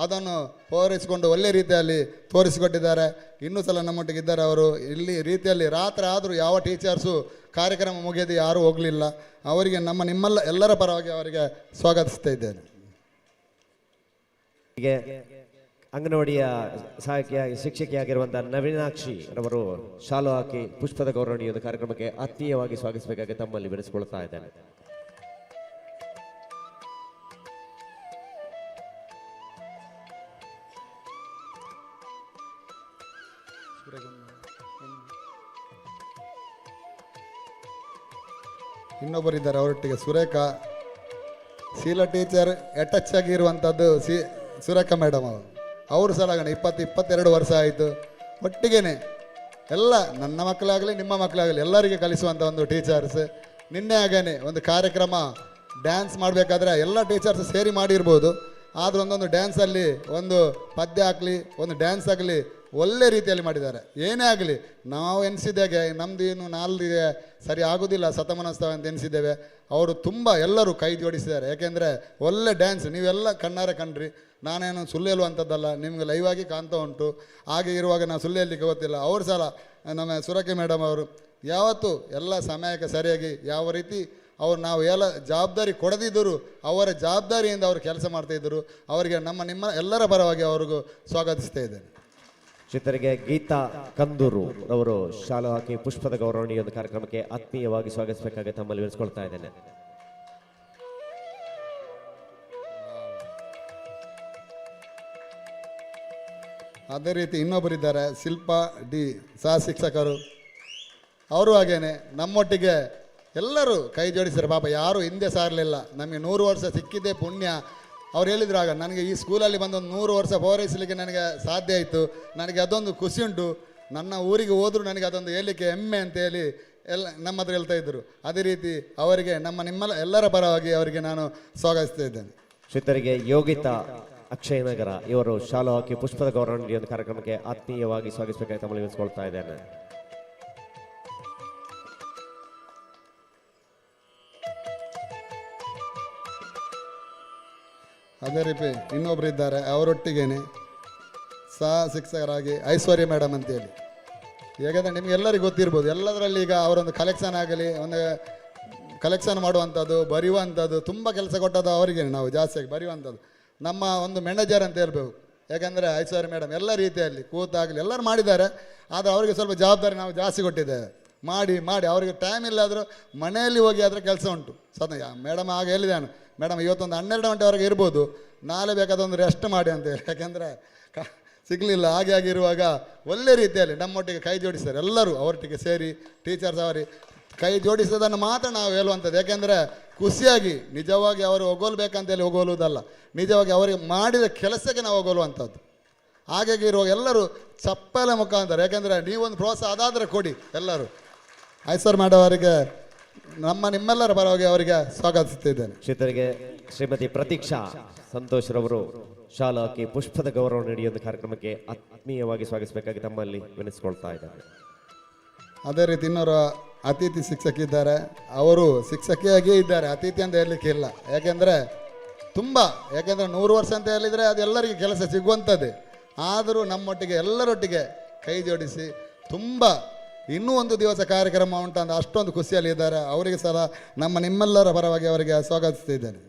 ಅದನ್ನು ಪೂರೈಸಿಕೊಂಡು ಒಳ್ಳೆ ರೀತಿಯಲ್ಲಿ ತೋರಿಸಿಕೊಟ್ಟಿದ್ದಾರೆ. ಇನ್ನೂ ಸಲ ನಮ್ಮೊಟ್ಟಿಗೆ ಇದ್ದಾರೆ ಅವರು. ಇಲ್ಲಿ ರೀತಿಯಲ್ಲಿ ರಾತ್ರಿ ಆದರೂ ಯಾವ ಟೀಚರ್ಸು ಕಾರ್ಯಕ್ರಮ ಮುಗಿಯದೆ ಯಾರೂ ಹೋಗಲಿಲ್ಲ. ಅವರಿಗೆ ನಿಮ್ಮೆಲ್ಲ ಎಲ್ಲರ ಪರವಾಗಿ ಅವರಿಗೆ ಸ್ವಾಗತಿಸ್ತಾ ಇದ್ದೇನೆ. ಹೀಗೆ ಅಂಗನವಾಡಿಯ ಸಹಾಯಕಿಯ ಶಿಕ್ಷಕಿಯಾಗಿರುವಂತಹ ನವೀನಾಕ್ಷಿ ರವರು ಶಾಲು ಹಾಕಿ ಪುಷ್ಪದ ಗೌರವ ನೀಡಿದ ಕಾರ್ಯಕ್ರಮಕ್ಕೆ ಆತ್ಮೀಯವಾಗಿ ಸ್ವಾಗತಿಸಬೇಕಾಗಿ ತಮ್ಮಲ್ಲಿ ವಿನಿಸಿಕೊಳ್ತಾ ಇದ್ದೇನೆ. ಇನ್ನೊಬ್ಬರಿದ್ದಾರೆ ಅವರೊಟ್ಟಿಗೆ ಸುರೇಖಾ, ಶೀಲಾ ಟೀಚರ್ ಅಟ್ಯಾಚ್ ಆಗಿರುವಂಥದ್ದು ಸುರೇಖಾ ಮೇಡಮ್ ಅವರು ಸಹ 22 ವರ್ಷ ಆಯಿತು. ಒಟ್ಟಿಗೆನೆ ಎಲ್ಲ ನನ್ನ ಮಕ್ಕಳಾಗಲಿ ನಿಮ್ಮ ಮಕ್ಕಳಾಗಲಿ ಎಲ್ಲರಿಗೆ ಕಲಿಸುವಂಥ ಒಂದು ಟೀಚರ್ಸ್. ನಿನ್ನೆ ಹಾಗೇನೆ ಒಂದು ಕಾರ್ಯಕ್ರಮ ಡ್ಯಾನ್ಸ್ ಮಾಡಬೇಕಾದ್ರೆ ಎಲ್ಲ ಟೀಚರ್ಸ್ ಸೇರಿ ಮಾಡಿರ್ಬೋದು, ಆದರೂ ಒಂದೊಂದು ಡ್ಯಾನ್ಸಲ್ಲಿ ಒಂದು ಪದ್ಯ ಆಗಲಿ ಒಂದು ಡ್ಯಾನ್ಸ್ ಆಗಲಿ ಒಳ್ಳೆ ರೀತಿಯಲ್ಲಿ ಮಾಡಿದ್ದಾರೆ. ಏನೇ ಆಗಲಿ ನಾವು ಎನಿಸಿದಾಗೆ ನಮ್ಮದು ಏನು ನಾಲ್ಗೆ ಸರಿ ಆಗೋದಿಲ್ಲ ಶತಮಾನೋತ್ಸವ ಅಂತ ಎನಿಸಿದ್ದೇವೆ. ಅವರು ತುಂಬ ಎಲ್ಲರೂ ಕೈ ಜೋಡಿಸಿದ್ದಾರೆ. ಯಾಕೆಂದರೆ ಒಳ್ಳೆ ಡ್ಯಾನ್ಸ್ ನೀವೆಲ್ಲ ಕಣ್ಣಾರೆ ಕಂಡ್ರಿ. ನಾನೇನು ಸುಳ್ಳು ಹೇಳುವಂಥದ್ದಲ್ಲ, ನಿಮ್ಗೆ ಲೈವ್ ಆಗಿ ಕಾಣ್ತಾ ಉಂಟು. ಹಾಗೆ ಇರುವಾಗ ನಾವು ಸುಳ್ಳು ಹೇಳಲಿಕ್ಕೆ ಗೊತ್ತಿಲ್ಲ. ಅವರು ಸಹ ನಮ್ಮ ಸುರೇಖಾ ಮೇಡಮ್ ಅವರು ಯಾವತ್ತೂ ಎಲ್ಲ ಸಮಯಕ್ಕೆ ಸರಿಯಾಗಿ ಯಾವ ರೀತಿ ನಾವು ಎಲ್ಲ ಜವಾಬ್ದಾರಿ ಕೊಡದಿದ್ದರು ಅವರ ಜವಾಬ್ದಾರಿಯಿಂದ ಅವರು ಕೆಲಸ ಮಾಡ್ತಾಯಿದ್ದರು. ಅವರಿಗೆ ನಿಮ್ಮ ಎಲ್ಲರ ಪರವಾಗಿ ಅವ್ರಿಗೂ ಸ್ವಾಗತಿಸ್ತಾ ಇದ್ದೇನೆ. ಚಿತ್ರರಿಗೆ ಗೀತಾ ಕಂದೂರು ಅವರು ಶಾಲು ಹಾಕಿ ಪುಷ್ಪದ ಗೌರವ ನೀಡಿದ ಕಾರ್ಯಕ್ರಮಕ್ಕೆ ಆತ್ಮೀಯವಾಗಿ ಸ್ವಾಗತಿಸಬೇಕಾಗಿ ತಮ್ಮಲ್ಲಿ ವಿನಿಸಿಕೊಳ್ತಾ ಇದ್ದೇನೆ. ಅದೇ ರೀತಿ ಇನ್ನೊಬ್ಬರಿದ್ದಾರೆ ಶಿಲ್ಪಾ ಡಿ, ಸಹ ಶಿಕ್ಷಕರು. ಅವರು ಹಾಗೇನೆ ನಮ್ಮೊಟ್ಟಿಗೆ ಎಲ್ಲರೂ ಕೈ ಜೋಡಿಸಿದ್ದಾರೆ. ಪಾಪ ಯಾರೂ ಹಿಂದೆ ಸಾರಲಿಲ್ಲ. ನಮಗೆ 100 ವರ್ಷ ಸಿಕ್ಕಿದ್ದೇ ಪುಣ್ಯ. ಅವ್ರು ಹೇಳಿದ್ರು ಆಗ ನನಗೆ ಈ ಸ್ಕೂಲಲ್ಲಿ ಬಂದೊಂದು 100 ವರ್ಷ ಪೂರೈಸಲಿಕ್ಕೆ ನನಗೆ ಸಾಧ್ಯ ಆಯಿತು. ನನಗೆ ಅದೊಂದು ಖುಷಿ ಉಂಟು. ನನ್ನ ಊರಿಗೆ ಹೋದರೂ ನನಗೆ ಅದೊಂದು ಹೇಳಲಿಕ್ಕೆ ಹೆಮ್ಮೆ ಅಂತೇಳಿ ಎಲ್ಲ ನಮ್ಮ ಹತ್ರ ಹೇಳ್ತಾ ಇದ್ದರು. ಅದೇ ರೀತಿ ಅವರಿಗೆ ನಿಮ್ಮೆಲ್ಲ ಎಲ್ಲರ ಪರವಾಗಿ ಅವರಿಗೆ ನಾನು ಸ್ವಾಗತಿಸ್ತಾ ಇದ್ದೇನೆ. ಚಿತ್ರರಿಗೆ ಯೋಗಿತಾ ಅಕ್ಷಯನಗರ ಇವರು ಶಾಲು ಹಾಕಿ ಪುಷ್ಪದ ಗೌರವ ನೀಡಿದ ಕಾರ್ಯಕ್ರಮಕ್ಕೆ ಆತ್ಮೀಯವಾಗಿ ಸ್ವಾಗತಿಸಬೇಕಾಗಿ ತಮ್ಮಲ್ಲಿ ವಿನಿಸಿಕೊಳ್ತಾ ಇದ್ದೇನೆ. ಅದೇ ರೀತಿ ಇನ್ನೊಬ್ಬರು ಇದ್ದಾರೆ, ಅವರೊಟ್ಟಿಗೇನೆ ಸಹ ಶಿಕ್ಷಕರಾಗಿ ಐಶ್ವರ್ಯ ಮೇಡಮ್ ಅಂತೇಳಿ. ಹೇಗೆಂದರೆ ನಿಮಗೆಲ್ಲರಿಗೂ ಗೊತ್ತಿರ್ಬೋದು, ಎಲ್ಲದರಲ್ಲಿ ಈಗ ಅವರೊಂದು ಕಲೆಕ್ಷನ್ ಆಗಲಿ ಒಂದು ಕಲೆಕ್ಷನ್ ಮಾಡುವಂಥದ್ದು ಬರೆಯುವಂಥದ್ದು ತುಂಬ ಕೆಲಸ ಕೊಟ್ಟದ್ದು ಅವರಿಗೆ. ನಾವು ಜಾಸ್ತಿಯಾಗಿ ಬರೆಯುವಂಥದ್ದು ನಮ್ಮ ಒಂದು ಮ್ಯಾನೇಜರ್ ಅಂತ ಹೇಳ್ಬೇಕು. ಯಾಕಂದರೆ ಐಶ್ವರ್ಯ ಮೇಡಮ್ ಎಲ್ಲ ರೀತಿಯಲ್ಲಿ ಕೂತಾಗಲಿ ಎಲ್ಲರೂ ಮಾಡಿದ್ದಾರೆ. ಆದರೆ ಅವರಿಗೆ ಸ್ವಲ್ಪ ಜವಾಬ್ದಾರಿ ನಾವು ಜಾಸ್ತಿ ಕೊಟ್ಟಿದ್ದೇವೆ. ಮಾಡಿ ಅವರಿಗೆ ಟೈಮ್ ಇಲ್ಲಾದರೂ ಮನೆಯಲ್ಲಿ ಹೋಗಿ ಅದರ ಕೆಲಸ ಉಂಟು. ಮೇಡಮ್ ಆಗ ಹೇಳಿದ್ದಾನು, ಮೇಡಮ್ ಇವತ್ತೊಂದು 12 ಗಂಟೆವರೆಗೆ ಇರ್ಬೋದು, ನಾಳೆ ಬೇಕಾದೊಂದು ರೆಸ್ಟ್ ಮಾಡಿ ಅಂತೇಳಿ. ಯಾಕೆಂದರೆ ಸಿಗಲಿಲ್ಲ. ಹಾಗೆ ಆಗಿರುವಾಗ ಒಳ್ಳೆ ರೀತಿಯಲ್ಲಿ ನಮ್ಮೊಟ್ಟಿಗೆ ಕೈ ಜೋಡಿಸ್ತಾರೆ ಎಲ್ಲರೂ. ಅವರೊಟ್ಟಿಗೆ ಸೇರಿ ಟೀಚರ್ಸ್ ಅವರಿಗೆ ಕೈ ಜೋಡಿಸೋದನ್ನು ಮಾತ್ರ ನಾವು ಹೇಳುವಂಥದ್ದು. ಯಾಕೆಂದರೆ ಖುಷಿಯಾಗಿ ನಿಜವಾಗಿ ಅವರು ಹೊಗಳ್ಬೇಕಂತೇಳಿ ಹೊಗಳುವುದಲ್ಲ, ನಿಜವಾಗಿ ಅವರಿಗೆ ಮಾಡಿದ ಕೆಲಸಕ್ಕೆ ನಾವು ಹೊಗಳುವಂಥದ್ದು. ಹಾಗಾಗಿ ಇರುವಾಗ ಎಲ್ಲರೂ ಚಪ್ಪಲ ಮುಖಾಂತರ, ಯಾಕೆಂದರೆ ನೀವೊಂದು ಪ್ರೋತ್ಸಾಹ ಅದಾದರೆ ಕೊಡಿ ಎಲ್ಲರೂ. ಐಶ್ವರ್ಯ ಮೇಡಮ್ ಅವರಿಗೆ ನಿಮ್ಮೆಲ್ಲರ ಪರವಾಗಿ ಅವರಿಗೆ ಸ್ವಾಗತಿಸುತ್ತಿದ್ದೇನೆ. ಚಿತ್ರರಿಗೆ ಶ್ರೀಮತಿ ಪ್ರತೀಕ್ಷಾ ಸಂತೋಷ್ ರವರು ಶಾಲು ಹಾಕಿ ಪುಷ್ಪದ ಗೌರವ ನೀಡಿ ಒಂದು ಕಾರ್ಯಕ್ರಮಕ್ಕೆ ಆತ್ಮೀಯವಾಗಿ ಸ್ವಾಗತಿಸಬೇಕಾಗಿ ತಮ್ಮಲ್ಲಿ ವಿನಿಸಿಕೊಳ್ತಾ ಇದ್ದಾರೆ. ಅದೇ ರೀತಿ ಇನ್ನೊರು ಅತಿಥಿ ಶಿಕ್ಷಕಿ ಇದ್ದಾರೆ. ಅವರು ಶಿಕ್ಷಕಿಯಾಗಿಯೇ ಇದ್ದಾರೆ, ಅತಿಥಿ ಅಂತ ಹೇಳಲಿಕ್ಕೆ ಇಲ್ಲ. ಯಾಕೆಂದರೆ 100 ವರ್ಷ ಅಂತ ಹೇಳಿದರೆ ಅದು ಎಲ್ಲರಿಗೂ ಕೆಲಸ ಸಿಗುವಂಥದ್ದೇ. ಆದರೂ ನಮ್ಮೊಟ್ಟಿಗೆ ಎಲ್ಲರೊಟ್ಟಿಗೆ ಕೈ ಜೋಡಿಸಿ ಇನ್ನೂ ಒಂದು ದಿವಸ ಕಾರ್ಯಕ್ರಮ ಉಂಟಂತ ಅಷ್ಟೊಂದು ಖುಷಿಯಲ್ಲಿ ಇದ್ದಾರೆ. ಅವರಿಗೆ ಸಹ ನಿಮ್ಮೆಲ್ಲರ ಪರವಾಗಿ ಅವರಿಗೆ ಸ್ವಾಗತಿಸ್ತಿದ್ದೇನೆ.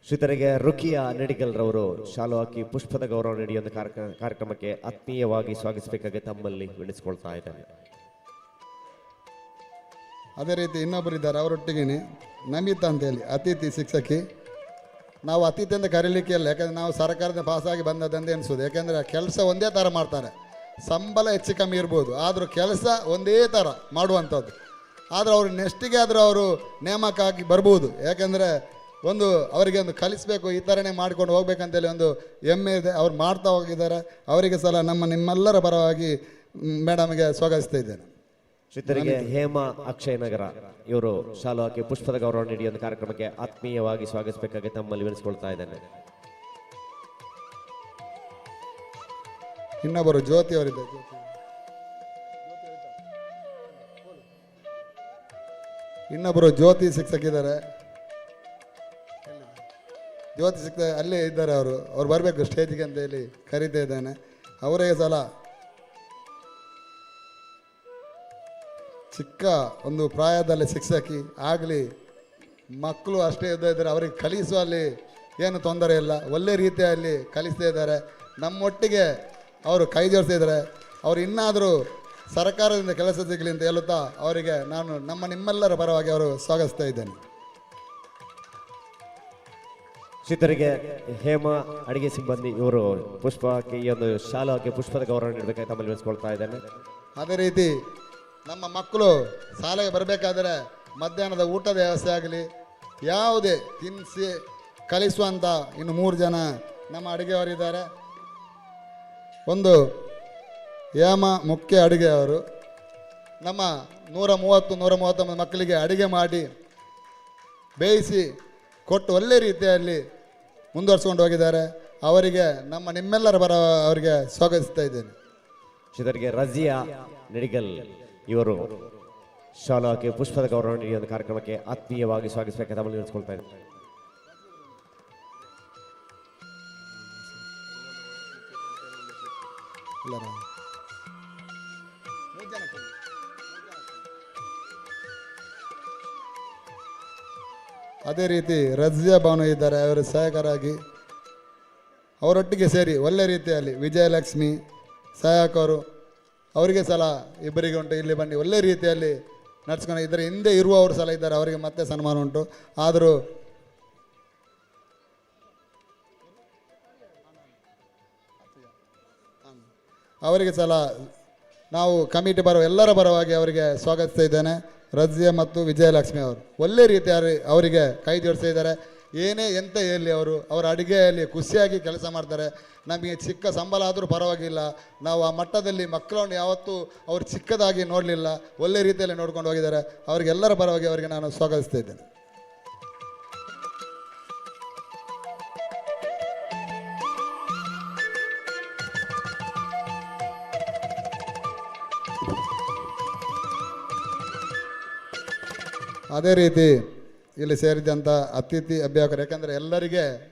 ಶ್ರೀತರಿಗೆ ರುಕಿಯಾ ನೆಡಿಗಲ್ ರವರು ಶಾಲು ಹಾಕಿ ಪುಷ್ಪದ ಗೌರವ ನೀಡಿ ಒಂದು ಕಾರ್ಯಕ್ರಮಕ್ಕೆ ಆತ್ಮೀಯವಾಗಿ ಸ್ವಾಗತಿಸಬೇಕಾಗಿ ತಮ್ಮಲ್ಲಿ ವಿನಿಸಿಕೊಳ್ತಾ ಇದ್ದೇನೆ. ಅದೇ ರೀತಿ ಇನ್ನೊಬ್ಬರಿದ್ದಾರೆ, ಅವರೊಟ್ಟಿಗೆ ನಮಿತಾ ಅಂತೇಳಿ ಅತಿಥಿ ಶಿಕ್ಷಕಿ. ನಾವು ಅತಿಥಿ ಅಂತ ಕರೀಲಿಕ್ಕೆ ಇಲ್ಲ, ಯಾಕಂದರೆ ನಾವು ಸರ್ಕಾರದ ಪಾಸಾಗಿ ಬಂದದಂತೆ ಎನಿಸೋದು. ಯಾಕೆಂದರೆ ಕೆಲಸ ಒಂದೇ ಥರ ಮಾಡ್ತಾರೆ, ಸಂಬಳ ಹೆಚ್ಚು ಕಮ್ಮಿ ಇರ್ಬೋದು, ಆದರೂ ಕೆಲಸ ಒಂದೇ ಥರ ಮಾಡುವಂಥದ್ದು. ಆದರೆ ಅವರು ನೆಕ್ಸ್ಟಿಗೆ ಆದರೂ ಅವರು ನೇಮಕ ಆಗಿ ಬರ್ಬೋದು. ಯಾಕೆಂದರೆ ಒಂದು ಅವರಿಗೆ ಒಂದು ಕಲಿಸಬೇಕು, ಈ ಥರನೇ ಮಾಡ್ಕೊಂಡು ಹೋಗ್ಬೇಕಂತೇಳಿ ಒಂದು ಹೆಮ್ಮೆ ಇದೆ. ಅವ್ರು ಮಾಡ್ತಾ ಹೋಗಿದ್ದಾರೆ. ಅವರಿಗೆ ಸಲ ನಿಮ್ಮೆಲ್ಲರ ಪರವಾಗಿ ಮೇಡಮ್ಗೆ ಸ್ವಾಗತಿಸ್ತಾ ಇದ್ದೇನೆ. ಶ್ರೀತರಿಗೆ ಹೇಮಾ ಅಕ್ಷಯ್ ನಗರ ಇವರು ಶಾಲು ಹಾಕಿ ಪುಷ್ಪದ ಗೌರವ ನೀಡಿ ಒಂದು ಕಾರ್ಯಕ್ರಮಕ್ಕೆ ಆತ್ಮೀಯವಾಗಿ ಸ್ವಾಗತಿಸಬೇಕಾಗಿ ತಮ್ಮಲ್ಲಿ ವಿನಿಸಿಕೊಳ್ತಾ ಇದ್ದೇನೆ. ಇನ್ನೊಬ್ಬರು ಜ್ಯೋತಿ ಅವರಿದ್ದಾರೆ. ಇನ್ನೊಬ್ಬರು ಜ್ಯೋತಿ ಶಿಕ್ಷಕಿದ್ದಾರೆ. ಜ್ಯೋತಿ ಶಿಕ್ಷಕ ಅಲ್ಲೇ ಇದ್ದಾರೆ. ಅವ್ರು ಬರಬೇಕು ಸ್ಟೇಜ್ಗೆ ಅಂತ ಹೇಳಿ ಕರೀತಾ ಇದ್ದೇನೆ. ಅವರೇ ಸಲ ಚಿಕ್ಕ ಒಂದು ಪ್ರಾಯದಲ್ಲಿ ಶಿಕ್ಷಕಿ ಆಗಲಿ, ಮಕ್ಕಳು ಅಷ್ಟೇ ಇದ್ದಾರೆ. ಅವರಿಗೆ ಕಲಿಸುವಲ್ಲಿ ಏನು ತೊಂದರೆ ಇಲ್ಲ, ಒಳ್ಳೆ ರೀತಿಯಲ್ಲಿ ಕಲಿಸ್ತಾ ಇದ್ದಾರೆ. ನಮ್ಮೊಟ್ಟಿಗೆ ಅವರು ಕೈ ಜೋಡಿಸಿದ್ದಾರೆ. ಅವರು ಇನ್ನಾದರೂ ಸರ್ಕಾರದಿಂದ ಕೆಲಸ ಸಿಗಲಿ ಅಂತ ಹೇಳುತ್ತಾ ಅವರಿಗೆ ನಾನು ನಿಮ್ಮೆಲ್ಲರ ಪರವಾಗಿ ಅವರು ಸ್ವಾಗತಿಸ್ತಾ ಇದ್ದೇನೆ. ಶ್ರೀತರಿಗೆ ಹೇಮಾ ಅಡಿಗೆ ಸಿಬ್ಬಂದಿ ಇವರು ಪುಷ್ಪಕ್ಕೆ ಈ ಒಂದು ಶಾಲು ಹಾಕಿ ಪುಷ್ಪದ ಗೌರವ ನೀಡಬೇಕಾಗಿ ತಮ್ಮಲ್ಲಿ ವಿನಿಸಿಕೊಳ್ತಾ ಇದ್ದೇನೆ. ಅದೇ ರೀತಿ ನಮ್ಮ ಮಕ್ಕಳು ಶಾಲೆಗೆ ಬರಬೇಕಾದರೆ ಮಧ್ಯಾಹ್ನದ ಊಟದ ವ್ಯವಸ್ಥೆ ಆಗಲಿ, ಯಾವುದೇ ತಿನ್ನಿಸಿ ಕಲಿಸುವಂಥ ಇನ್ನು 3 ಜನ ನಮ್ಮ ಅಡುಗೆಯವರಿದ್ದಾರೆ. ಒಂದು ಹೇಮ ಮುಖ್ಯ ಅಡುಗೆಯವರು ನಮ್ಮ 130-139 ಮಕ್ಕಳಿಗೆ ಅಡುಗೆ ಮಾಡಿ ಬೇಯಿಸಿ ಕೊಟ್ಟು ಒಳ್ಳೆ ರೀತಿಯಲ್ಲಿ ಮುಂದುವರ್ಸ್ಕೊಂಡು ಹೋಗಿದ್ದಾರೆ. ಅವರಿಗೆ ನಿಮ್ಮೆಲ್ಲರ ಪರ ಅವರಿಗೆ ಸ್ವಾಗತಿಸ್ತಾ ಇದ್ದೇನೆ. ಶ್ರೀತರಿಗೆ ರಜಿಯಾ ನಿಡಿಗಲ್ ಇವರು ಶಾಲು ಹಾಕಿ ಪುಷ್ಪದ ಗೌರವ ನೀಡಿ ಒಂದು ಕಾರ್ಯಕ್ರಮಕ್ಕೆ ಆತ್ಮೀಯವಾಗಿ ಸ್ವಾಗತಿಸಬೇಕಾಗಿ ತಮ್ಮಲ್ಲಿ ವಿನಿಸಿಕೊಳ್ತಾ ಇದ್ದೇನೆ. ಅದೇ ರೀತಿ ರಜಿಯಾ ಭಾನು ಇದ್ದಾರೆ. ಅವರ ಸಹಾಯಕರಾಗಿ ಅವರೊಟ್ಟಿಗೆ ಸೇರಿ ಒಳ್ಳೆ ರೀತಿಯಲ್ಲಿ ವಿಜಯಲಕ್ಷ್ಮಿ ಸಹಾಯಕರು ಅವರಿಗೆ ಸಲ ಇಬ್ಬರಿಗೆ ಉಂಟು. ಇಲ್ಲಿ ಬನ್ನಿ ಒಳ್ಳೆ ರೀತಿಯಲ್ಲಿ ನಡ್ಸ್ಕೊಂಡು ಇದರ ಹಿಂದೆ ಇರುವವರು ಸಲ ಇದ್ದಾರೆ. ಅವರಿಗೆ ಮತ್ತೆ ಸನ್ಮಾನ ಉಂಟು. ಆದರೂ ಅವರಿಗೆ ಸಲ ನಾವು ಕಮಿಟಿ ಎಲ್ಲರ ಪರವಾಗಿ ಅವರಿಗೆ ಸ್ವಾಗತಿಸ್ತಾ ಇದ್ದೇನೆ. ರಜಿಯಾ ಮತ್ತು ವಿಜಯಲಕ್ಷ್ಮಿ ಅವರು ಒಳ್ಳೆ ರೀತಿಯಾಗಿ ಅವರಿಗೆ ಕೈ ಜೋಡಿಸ್ತಾ ಇದ್ದಾರೆ. ಏನೇ ಎಂತ ಹೇಳಿ ಅವರ ಅಡುಗೆಯಲ್ಲಿ ಖುಷಿಯಾಗಿ ಕೆಲಸ ಮಾಡ್ತಾರೆ. ನಮಗೆ ಚಿಕ್ಕ ಸಂಬಳ ಆದರೂ ಪರವಾಗಿಲ್ಲ, ನಾವು ಆ ಮಟ್ಟದಲ್ಲಿ ಮಕ್ಕಳನ್ನು ಯಾವತ್ತೂ ಅವರು ಚಿಕ್ಕದಾಗಿ ನೋಡಲಿಲ್ಲ, ಒಳ್ಳೆ ರೀತಿಯಲ್ಲಿ ನೋಡ್ಕೊಂಡು ಹೋಗಿದ್ದಾರೆ. ಅವರಿಗೆಲ್ಲರ ಪರವಾಗಿ ಅವರಿಗೆ ನಾನು ಸ್ವಾಗತಿಸ್ತಾ ಇದ್ದೇನೆ. ಅದೇ ರೀತಿ ಇಲ್ಲಿ ಸೇರಿದಂಥ ಅತಿಥಿ ಅಭ್ಯಾಸಕರು, ಯಾಕಂದರೆ ಎಲ್ಲರಿಗೆ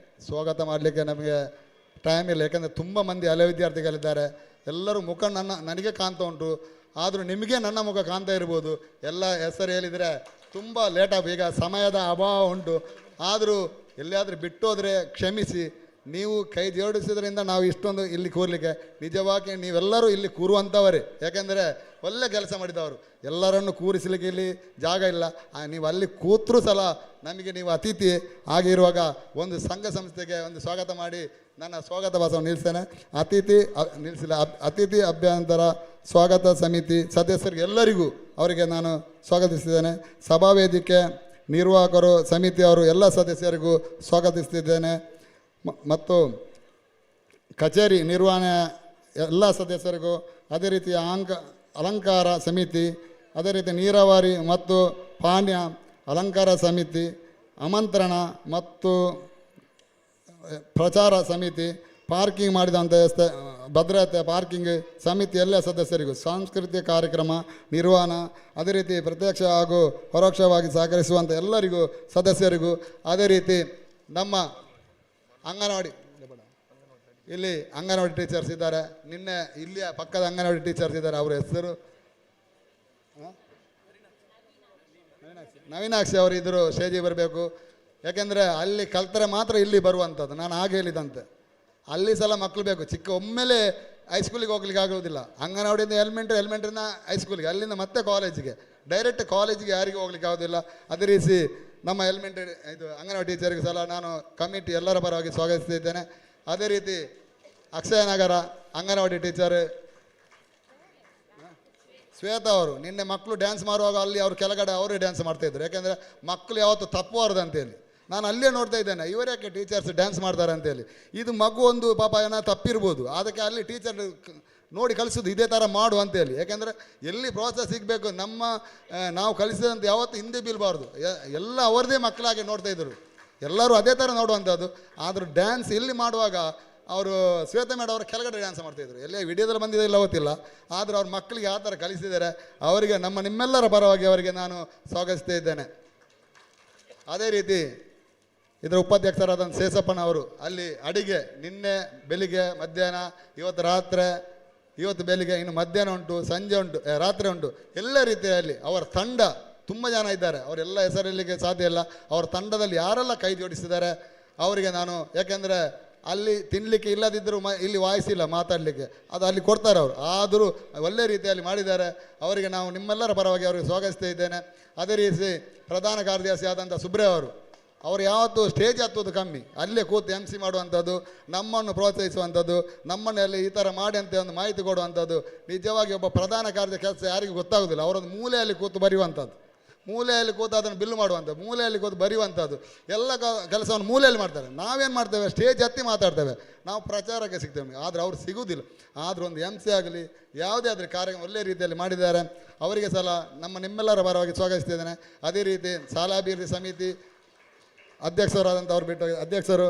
ಸ್ವಾಗತ ಮಾಡಲಿಕ್ಕೆ ನಮಗೆ ಟೈಮ್ ಇಲ್ಲ. ಯಾಕಂದರೆ ತುಂಬ ಮಂದಿ ಹಳೆ ವಿದ್ಯಾರ್ಥಿಗಳಿದ್ದಾರೆ. ಎಲ್ಲರೂ ಮುಖ ನನಗೆ ಕಾಣ್ತಾ ಉಂಟು, ಆದರೂ ನಿಮಗೆ ನನ್ನ ಮುಖ ಕಾಣ್ತಾ ಇರ್ಬೋದು. ಎಲ್ಲ ಹೆಸರು ಹೇಳಿದರೆ ತುಂಬ ಲೇಟಾಗಿ, ಈಗ ಸಮಯದ ಅಭಾವ ಉಂಟು. ಆದರೂ ಎಲ್ಲಿಯಾದರೂ ಬಿಟ್ಟೋದ್ರೆ ಕ್ಷಮಿಸಿ. ನೀವು ಕೈ ಜೋಡಿಸಿದ್ರಿಂದ ನಾವು ಇಷ್ಟೊಂದು ಇಲ್ಲಿ ಕೂರಲಿಕ್ಕೆ, ನಿಜವಾಗಿ ನೀವೆಲ್ಲರೂ ಇಲ್ಲಿ ಕೂರುವಂಥವರೇ. ಯಾಕೆಂದರೆ ಒಳ್ಳೆ ಕೆಲಸ ಮಾಡಿದವರು. ಎಲ್ಲರನ್ನು ಕೂರಿಸಲಿಕ್ಕೆ ಇಲ್ಲಿ ಜಾಗ ಇಲ್ಲ. ನೀವು ಅಲ್ಲಿ ಕೂತ್ರೂ ಸಲ ನಮಗೆ ನೀವು ಅತಿಥಿ ಆಗಿರುವಾಗ ಒಂದು ಸಂಘ ಸಂಸ್ಥೆಗೆ ಒಂದು ಸ್ವಾಗತ ಮಾಡಿ ನನ್ನ ಸ್ವಾಗತ ಭಾಷಣವನ್ನು ನಿಲ್ಲಿಸ್ತೇನೆ. ಅತಿಥಿ ಅಭ್ಯಂತರ ಸ್ವಾಗತ ಸಮಿತಿ ಸದಸ್ಯರಿಗೆ ಎಲ್ಲರಿಗೂ ಅವರಿಗೆ ನಾನು ಸ್ವಾಗತಿಸಿದ್ದೇನೆ. ಸಭಾವೇದಿಕೆ ನಿರ್ವಾಹಕರು ಸಮಿತಿಯವರು ಎಲ್ಲ ಸದಸ್ಯರಿಗೂ ಸ್ವಾಗತಿಸ್ತಿದ್ದೇನೆ. ಮತ್ತು ಕಚೇರಿ ನಿರ್ವಹಣೆ ಎಲ್ಲ ಸದಸ್ಯರಿಗೂ, ಅದೇ ರೀತಿ ಅಲಂಕಾರ ಸಮಿತಿ, ಅದೇ ರೀತಿ ನೀರಾವರಿ ಮತ್ತು ಪಾನೀಯ ಅಲಂಕಾರ ಸಮಿತಿ, ಆಮಂತ್ರಣ ಮತ್ತು ಪ್ರಚಾರ ಸಮಿತಿ, ಪಾರ್ಕಿಂಗ್ ಮಾಡಿದಂಥ ಭದ್ರತೆ ಪಾರ್ಕಿಂಗ್ ಸಮಿತಿ ಎಲ್ಲ ಸದಸ್ಯರಿಗೂ, ಸಾಂಸ್ಕೃತಿಕ ಕಾರ್ಯಕ್ರಮ ನಿರ್ವಹಣಾ, ಅದೇ ರೀತಿ ಪ್ರತ್ಯಕ್ಷ ಹಾಗೂ ಪರೋಕ್ಷವಾಗಿ ಸಹಕರಿಸುವಂಥ ಎಲ್ಲರಿಗೂ ಸದಸ್ಯರಿಗೂ, ಅದೇ ರೀತಿ ನಮ್ಮ ಅಂಗನವಾಡಿ ಇಲ್ಲಿ ಅಂಗನವಾಡಿ ಟೀಚರ್ಸ್ ಇದ್ದಾರೆ. ನಿನ್ನೆ ಇಲ್ಲಿಯ ಪಕ್ಕದ ಅಂಗನವಾಡಿ ಟೀಚರ್ಸ್ ಇದ್ದಾರೆ. ಅವರ ಹೆಸರು ನವೀನಾಕ್ಷಿ ಅವರು ಇದ್ದರು. ಸ್ಟೇಜಿಗೆ ಬರಬೇಕು. ಯಾಕೆಂದರೆ ಅಲ್ಲಿ ಕಲ್ತರೆ ಮಾತ್ರ ಇಲ್ಲಿ ಬರುವಂಥದ್ದು. ನಾನು ಹಾಗೆ ಹೇಳಿದಂತೆ ಅಲ್ಲಿ ಸಲ ಮಕ್ಕಳು ಬೇಕು. ಚಿಕ್ಕ ಒಮ್ಮೆಲೆ ಹೈಸ್ಕೂಲಿಗೆ ಹೋಗ್ಲಿಕ್ಕೆ ಆಗೋದಿಲ್ಲ. ಅಂಗನವಾಡಿಯಿಂದ ಎಲಿಮೆಂಟ್ರಿಯಿಂದ ಹೈಸ್ಕೂಲಿಗೆ, ಅಲ್ಲಿಂದ ಮತ್ತೆ ಕಾಲೇಜಿಗೆ, ಡೈರೆಕ್ಟ್ ಕಾಲೇಜಿಗೆ ಯಾರಿಗೂ ಹೋಗ್ಲಿಕ್ಕೆ ಆಗೋದಿಲ್ಲ. ಅದೇ ರೀತಿ ನಮ್ಮ ಅಂಗನವಾಡಿ ಟೀಚರ್ಗೆ ಸಲ ನಾನು ಕಮಿಟಿ ಎಲ್ಲರ ಪರವಾಗಿ ಸ್ವಾಗತಿಸ್ತಿದ್ದೇನೆ. ಅದೇ ರೀತಿ ಅಕ್ಷಯನಗರ ಅಂಗನವಾಡಿ ಟೀಚರ್ ಶ್ವೇತಾ ಅವರು, ನಿನ್ನೆ ಮಕ್ಕಳು ಡ್ಯಾನ್ಸ್ ಮಾಡುವಾಗ ಅಲ್ಲಿ ಅವ್ರು ಕೆಳಗಡೆ ಅವರೇ ಡ್ಯಾನ್ಸ್ ಮಾಡ್ತಾಯಿದ್ರು. ಯಾಕೆಂದರೆ ಮಕ್ಕಳು ಯಾವತ್ತು ತಪ್ಪಬಾರ್ದು ಅಂತೇಳಿ ನಾನು ಅಲ್ಲೇ ನೋಡ್ತಾ ಇದ್ದೇನೆ, ಇವರ್ಯಾಕೆ ಟೀಚರ್ಸ್ ಡ್ಯಾನ್ಸ್ ಮಾಡ್ತಾರೆ ಅಂತೇಳಿ. ಇದು ಮಗು ಒಂದು ಪಾಪ ಏನೋ ತಪ್ಪಿರ್ಬೋದು, ಅದಕ್ಕೆ ಅಲ್ಲಿ ಟೀಚರ್ ನೋಡಿ ಕಲಿಸೋದು ಇದೇ ಥರ ಮಾಡು ಅಂತೇಳಿ. ಯಾಕೆಂದರೆ ಎಲ್ಲಿ ಪ್ರೋತ್ಸಾಹ ಸಿಗಬೇಕು, ನಾವು ಕಲಿಸಿದಂತ ಯಾವತ್ತೂ ಹಿಂದೆ ಬೀಳಬಾರ್ದು. ಎಲ್ಲ ಅವರದೇ ಮಕ್ಕಳಾಗಿ ನೋಡ್ತಾ ಇದ್ದರು, ಎಲ್ಲರೂ ಅದೇ ಥರ ನೋಡುವಂಥದ್ದು. ಆದರೂ ಡ್ಯಾನ್ಸ್ ಇಲ್ಲಿ ಮಾಡುವಾಗ ಅವರು ಶ್ವೇತಾ ಮೇಡಮ್ ಅವರ ಕೆಳಗಡೆ ಡ್ಯಾನ್ಸ್ ಮಾಡ್ತಾಯಿದ್ರು, ಎಲ್ಲೇ ವಿಡಿಯೋದಲ್ಲಿ ಬಂದಿದೆ ಇಲ್ಲ ಗೊತ್ತಿಲ್ಲ. ಆದರೂ ಅವ್ರ ಮಕ್ಕಳಿಗೆ ಯಾವ ಥರ ಕಲಿಸಿದ್ದಾರೆ, ಅವರಿಗೆ ನಿಮ್ಮೆಲ್ಲರ ಪರವಾಗಿ ಅವರಿಗೆ ನಾನು ಸ್ವಾಗತಿಸ್ತಾ ಇದ್ದೇನೆ. ಅದೇ ರೀತಿ ಇದರ ಉಪಾಧ್ಯಕ್ಷರಾದಂಥ ಶೇಷಪ್ಪನವರು ಅಲ್ಲಿ ಅಡಿಗೆ ನಿನ್ನೆ ಬೆಳಿಗ್ಗೆ ಮಧ್ಯಾಹ್ನ, ಇವತ್ತು ರಾತ್ರಿ, ಇವತ್ತು ಬೆಳಿಗ್ಗೆ, ಇನ್ನು ಮಧ್ಯಾಹ್ನ ಉಂಟು, ಸಂಜೆ ಉಂಟು, ರಾತ್ರಿ ಉಂಟು, ಎಲ್ಲ ರೀತಿಯಲ್ಲಿ ಅವರ ತಂಡ ತುಂಬ ಜನ ಇದ್ದಾರೆ. ಅವರೆಲ್ಲ ಹೆಸರಿಲ್ಲಿಗೆ ಸಾಧ್ಯ ಇಲ್ಲ. ಅವರ ತಂಡದಲ್ಲಿ ಯಾರೆಲ್ಲ ಕೈ ಜೋಡಿಸಿದ್ದಾರೆ ಅವರಿಗೆ ನಾನು, ಯಾಕೆಂದರೆ ಅಲ್ಲಿ ತಿನ್ನಲಿಕ್ಕೆ ಇಲ್ಲದಿದ್ದರೂ ಇಲ್ಲಿ ವಾಯ್ಸ್ ಇಲ್ಲ ಮಾತಾಡಲಿಕ್ಕೆ, ಅದು ಅಲ್ಲಿ ಕೊಡ್ತಾರೆ ಅವರು. ಆದರೂ ಒಳ್ಳೆ ರೀತಿಯಲ್ಲಿ ಮಾಡಿದ್ದಾರೆ. ಅವರಿಗೆ ನಾವು ನಿಮ್ಮೆಲ್ಲರ ಪರವಾಗಿ ಅವರಿಗೆ ಸ್ವಾಗತಿಸ್ತಾ ಇದ್ದೇನೆ. ಅದೇ ರೀತಿ ಪ್ರಧಾನ ಕಾರ್ಯದರ್ಶಿ ಆದಂಥ ಸುಬ್ರೇ ಅವರು ಯಾವತ್ತೂ ಸ್ಟೇಜ್ ಹತ್ತೋದು ಕಮ್ಮಿ, ಅಲ್ಲೇ ಕೂತು MC ಮಾಡುವಂಥದ್ದು, ನಮ್ಮನ್ನು ಪ್ರೋತ್ಸಾಹಿಸುವಂಥದ್ದು, ನಮ್ಮನ್ನೆಲ್ಲಿ ಈ ಥರ ಮಾಡಿ ಅಂತ ಒಂದು ಮಾಹಿತಿ ಕೊಡುವಂಥದ್ದು. ನಿಜವಾಗಿ ಒಬ್ಬ ಪ್ರಧಾನ ಕಾರ್ಯದ ಕೆಲಸ ಯಾರಿಗೂ ಗೊತ್ತಾಗೋದಿಲ್ಲ. ಅವರೊಂದು ಮೂಲೆಯಲ್ಲಿ ಕೂತು ಬರೆಯುವಂಥದ್ದು, ಮೂಲೆಯಲ್ಲಿ ಕೂತು ಅದನ್ನು ಬಿಲ್ಲು ಮಾಡುವಂಥದ್ದು, ಮೂಲೆಯಲ್ಲಿ ಕೂತು ಬರೆಯುವಂಥದ್ದು, ಎಲ್ಲ ಕೆಲಸವನ್ನು ಮೂಲೆಯಲ್ಲಿ ಮಾಡ್ತಾರೆ. ನಾವೇನು ಮಾಡ್ತೇವೆ, ಸ್ಟೇಜ್ ಹತ್ತಿ ಮಾತಾಡ್ತೇವೆ, ನಾವು ಪ್ರಚಾರಕ್ಕೆ ಸಿಗ್ತೇವೆ. ಆದರೆ ಅವ್ರು ಸಿಗುವುದಿಲ್ಲ. ಆದರೂ ಒಂದು MC ಆಗಲಿ ಯಾವುದೇ ಆದರೆ ಕಾರ್ಯಕ್ರಮ ಒಳ್ಳೆ ರೀತಿಯಲ್ಲಿ ಮಾಡಿದ್ದಾರೆ. ಅವರಿಗೆ ನಿಮ್ಮೆಲ್ಲರ ಪರವಾಗಿ ಸ್ವಾಗತಿಸ್ತಿದ್ದೇನೆ. ಅದೇ ರೀತಿ ಶಾಲಾಭಿವೃದ್ಧಿ ಸಮಿತಿ ಅಧ್ಯಕ್ಷರಾದಂಥ ಅವ್ರು ಬಿಟ್ಟು ಅಧ್ಯಕ್ಷರು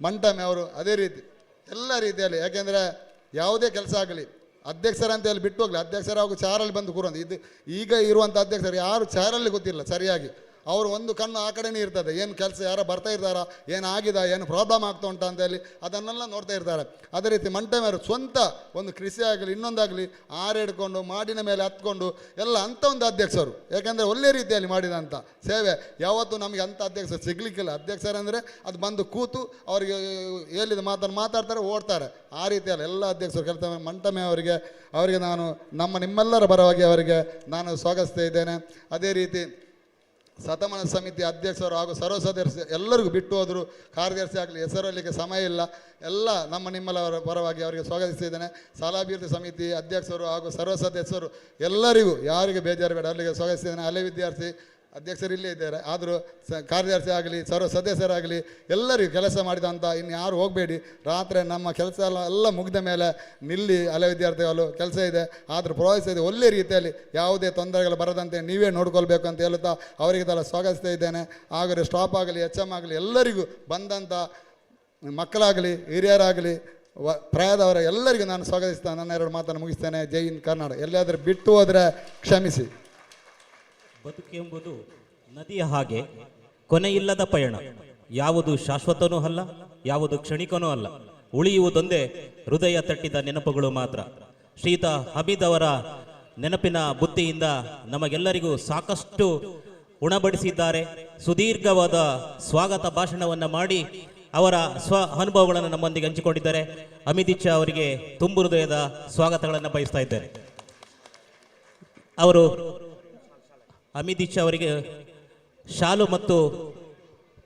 ಮಂಟಮೆ ಅವರು, ಅದೇ ರೀತಿ ಎಲ್ಲ ರೀತಿಯಲ್ಲಿ, ಯಾಕೆಂದರೆ ಯಾವುದೇ ಕೆಲಸ ಆಗಲಿ ಅಧ್ಯಕ್ಷರಂತ ಹೇಳಿ ಬಿಟ್ಟು ಹೋಗಲಿ, ಅಧ್ಯಕ್ಷರಾಗೂ ಚಾರಲ್ಲಿ ಬಂದು ಕೂರಂತ. ಇದು ಈಗ ಇರುವಂಥ ಅಧ್ಯಕ್ಷರು ಯಾರು ಚಾರಲ್ಲಿ ಗೊತ್ತಿಲ್ಲ ಸರಿಯಾಗಿ. ಅವರು ಒಂದು ಕಣ್ಣು ಆ ಕಡೆನೇ ಇರ್ತದೆ, ಏನು ಕೆಲಸ ಯಾರೋ ಬರ್ತಾ ಇರ್ತಾರಾ, ಏನು ಆಗಿದೆ, ಏನು ಪ್ರಾಬ್ಲಮ್ ಆಗ್ತಾ ಉಂಟು ಅಂತೇಳಿ ಅದನ್ನೆಲ್ಲ ನೋಡ್ತಾ ಇರ್ತಾರೆ. ಅದೇ ರೀತಿ ಮಂಟಮೆಯವರು ಸ್ವಂತ ಒಂದು ಕೃಷಿ ಆಗಲಿ ಇನ್ನೊಂದಾಗಲಿ ಆರೇಡ್ಕೊಂಡು ಮಾಡಿನ ಮೇಲೆ ಹತ್ಕೊಂಡು ಎಲ್ಲ ಅಂಥ ಒಂದು ಅಧ್ಯಕ್ಷರು. ಯಾಕೆಂದರೆ ಒಳ್ಳೆ ರೀತಿಯಲ್ಲಿ ಮಾಡಿದಂಥ ಸೇವೆ ಯಾವತ್ತೂ ನಮಗೆ ಅಂಥ ಅಧ್ಯಕ್ಷರು ಸಿಗಲಿಕ್ಕಿಲ್ಲ. ಅಧ್ಯಕ್ಷರಂದರೆ ಅದು ಬಂದು ಕೂತು ಅವರಿಗೆ ಹೇಳಿದ ಮಾತನ್ನು ಮಾತಾಡ್ತಾರೆ, ಓಡ್ತಾರೆ. ಆ ರೀತಿಯಲ್ಲಿ ಎಲ್ಲ ಅಧ್ಯಕ್ಷರು ಕೆಲಸ ಮಂಟಮೆ ಅವರಿಗೆ ನಾನು ನಿಮ್ಮೆಲ್ಲರ ಪರವಾಗಿ ಅವರಿಗೆ ನಾನು ಸ್ವಾಗತಿಸ್ತಾ ಇದ್ದೇನೆ. ಅದೇ ರೀತಿ ಶತಮಾನ ಸಮಿತಿ ಅಧ್ಯಕ್ಷರು ಹಾಗೂ ಸರ್ವ ಸದಸ್ಯರು ಎಲ್ಲರಿಗೂ ಬಿಟ್ಟು ಹೋದರು. ಕಾರ್ಯದರ್ಶಿ ಆಗಲಿ ಹೆಸರಲ್ಲಿಗೆ ಸಮಯ ಇಲ್ಲ. ಎಲ್ಲ ನಿಮ್ಮೆಲ್ಲರ ಪರವಾಗಿ ಅವರಿಗೆ ಸ್ವಾಗತಿಸಿದ್ದೇನೆ. ಶಾಲಾಭಿವೃದ್ಧಿ ಸಮಿತಿ ಅಧ್ಯಕ್ಷರು ಹಾಗೂ ಸರ್ವ ಸದಸ್ಯರು ಎಲ್ಲರಿಗೂ ಯಾರಿಗೆ ಬೇಜಾರು ಬೇಡ ಅವರಿಗೆ ಸ್ವಾಗತಿಸಿದ್ದೇನೆ. ಹಳೆ ವಿದ್ಯಾರ್ಥಿ ಅಧ್ಯಕ್ಷರು ಇಲ್ಲೇ ಇದ್ದಾರೆ, ಆದರೂ ಕಾರ್ಯದರ್ಶಿ ಆಗಲಿ ಸರ್ವ ಸದಸ್ಯರಾಗಲಿ ಎಲ್ಲರಿಗೂ ಕೆಲಸ ಮಾಡಿದಂಥ ಇನ್ನು ಯಾರು ಹೋಗಬೇಡಿ. ರಾತ್ರಿ ನಮ್ಮ ಕೆಲಸ ಎಲ್ಲ ಮುಗಿದ ಮೇಲೆ ನಿಲ್ಲಿ, ಹಳೆ ವಿದ್ಯಾರ್ಥಿಗಳು ಕೆಲಸ ಇದೆ, ಆದರೂ ಪ್ರೋತ್ಸಾಹ ಇದೆ. ಒಳ್ಳೆ ರೀತಿಯಲ್ಲಿ ಯಾವುದೇ ತೊಂದರೆಗಳು ಬರದಂತೆ ನೀವೇ ನೋಡ್ಕೊಳ್ಬೇಕು ಅಂತ ಹೇಳುತ್ತಾ ಅವರಿಗೆ ಸ್ವಾಗತಿಸ್ತಾ ಇದ್ದೇನೆ. ಹಾಗೂ ಸ್ಟಾಫ್ ಆಗಲಿ HM ಆಗಲಿ ಎಲ್ಲರಿಗೂ ಬಂದಂಥ ಮಕ್ಕಳಾಗಲಿ ಹಿರಿಯರಾಗಲಿ ಪ್ರಾಯದವರ ಎಲ್ಲರಿಗೂ ನಾನು ಸ್ವಾಗತಿಸ್ತಾ ನನ್ನ 2 ಮಾತನ್ನು ಮುಗಿಸ್ತೇನೆ. ಜೈ ಹಿಂದ್ ಕರ್ನಾಟಕ. ಎಲ್ಲಾದರೂ ಬಿಟ್ಟು ಹೋದರೆ ಕ್ಷಮಿಸಿ. ಬದುಕೆಂಬುದು ನದಿಯ ಹಾಗೆ ಕೊನೆಯಿಲ್ಲದ ಪಯಣ. ಯಾವುದು ಶಾಶ್ವತನೂ ಅಲ್ಲ, ಯಾವುದು ಕ್ಷಣಿಕನೂ ಅಲ್ಲ. ಉಳಿಯುವುದೊಂದೇ ಹೃದಯ ತಟ್ಟಿದ ನೆನಪುಗಳು ಮಾತ್ರ. ಶ್ರೀಯುತ ಹಮೀದ್ ಅವರ ನೆನಪಿನ ಬುದ್ಧಿಯಿಂದ ನಮಗೆಲ್ಲರಿಗೂ ಸಾಕಷ್ಟು ಉಣಬಡಿಸಿದ್ದಾರೆ. ಸುದೀರ್ಘವಾದ ಸ್ವಾಗತ ಭಾಷಣವನ್ನು ಮಾಡಿ ಅವರ ಅನುಭವಗಳನ್ನು ನಮ್ಮೊಂದಿಗೆ ಹಂಚಿಕೊಂಡಿದ್ದಾರೆ. ಹಮೀದ್ ಇಚ್ಛಾ ಅವರಿಗೆ ತುಂಬು ಹೃದಯದ ಸ್ವಾಗತಗಳನ್ನು ಬಯಸ್ತಾ ಇದ್ದಾರೆ. ಹಮೀದ್ ಇಚ್ಛಾ ಅವರಿಗೆ ಶಾಲು ಮತ್ತು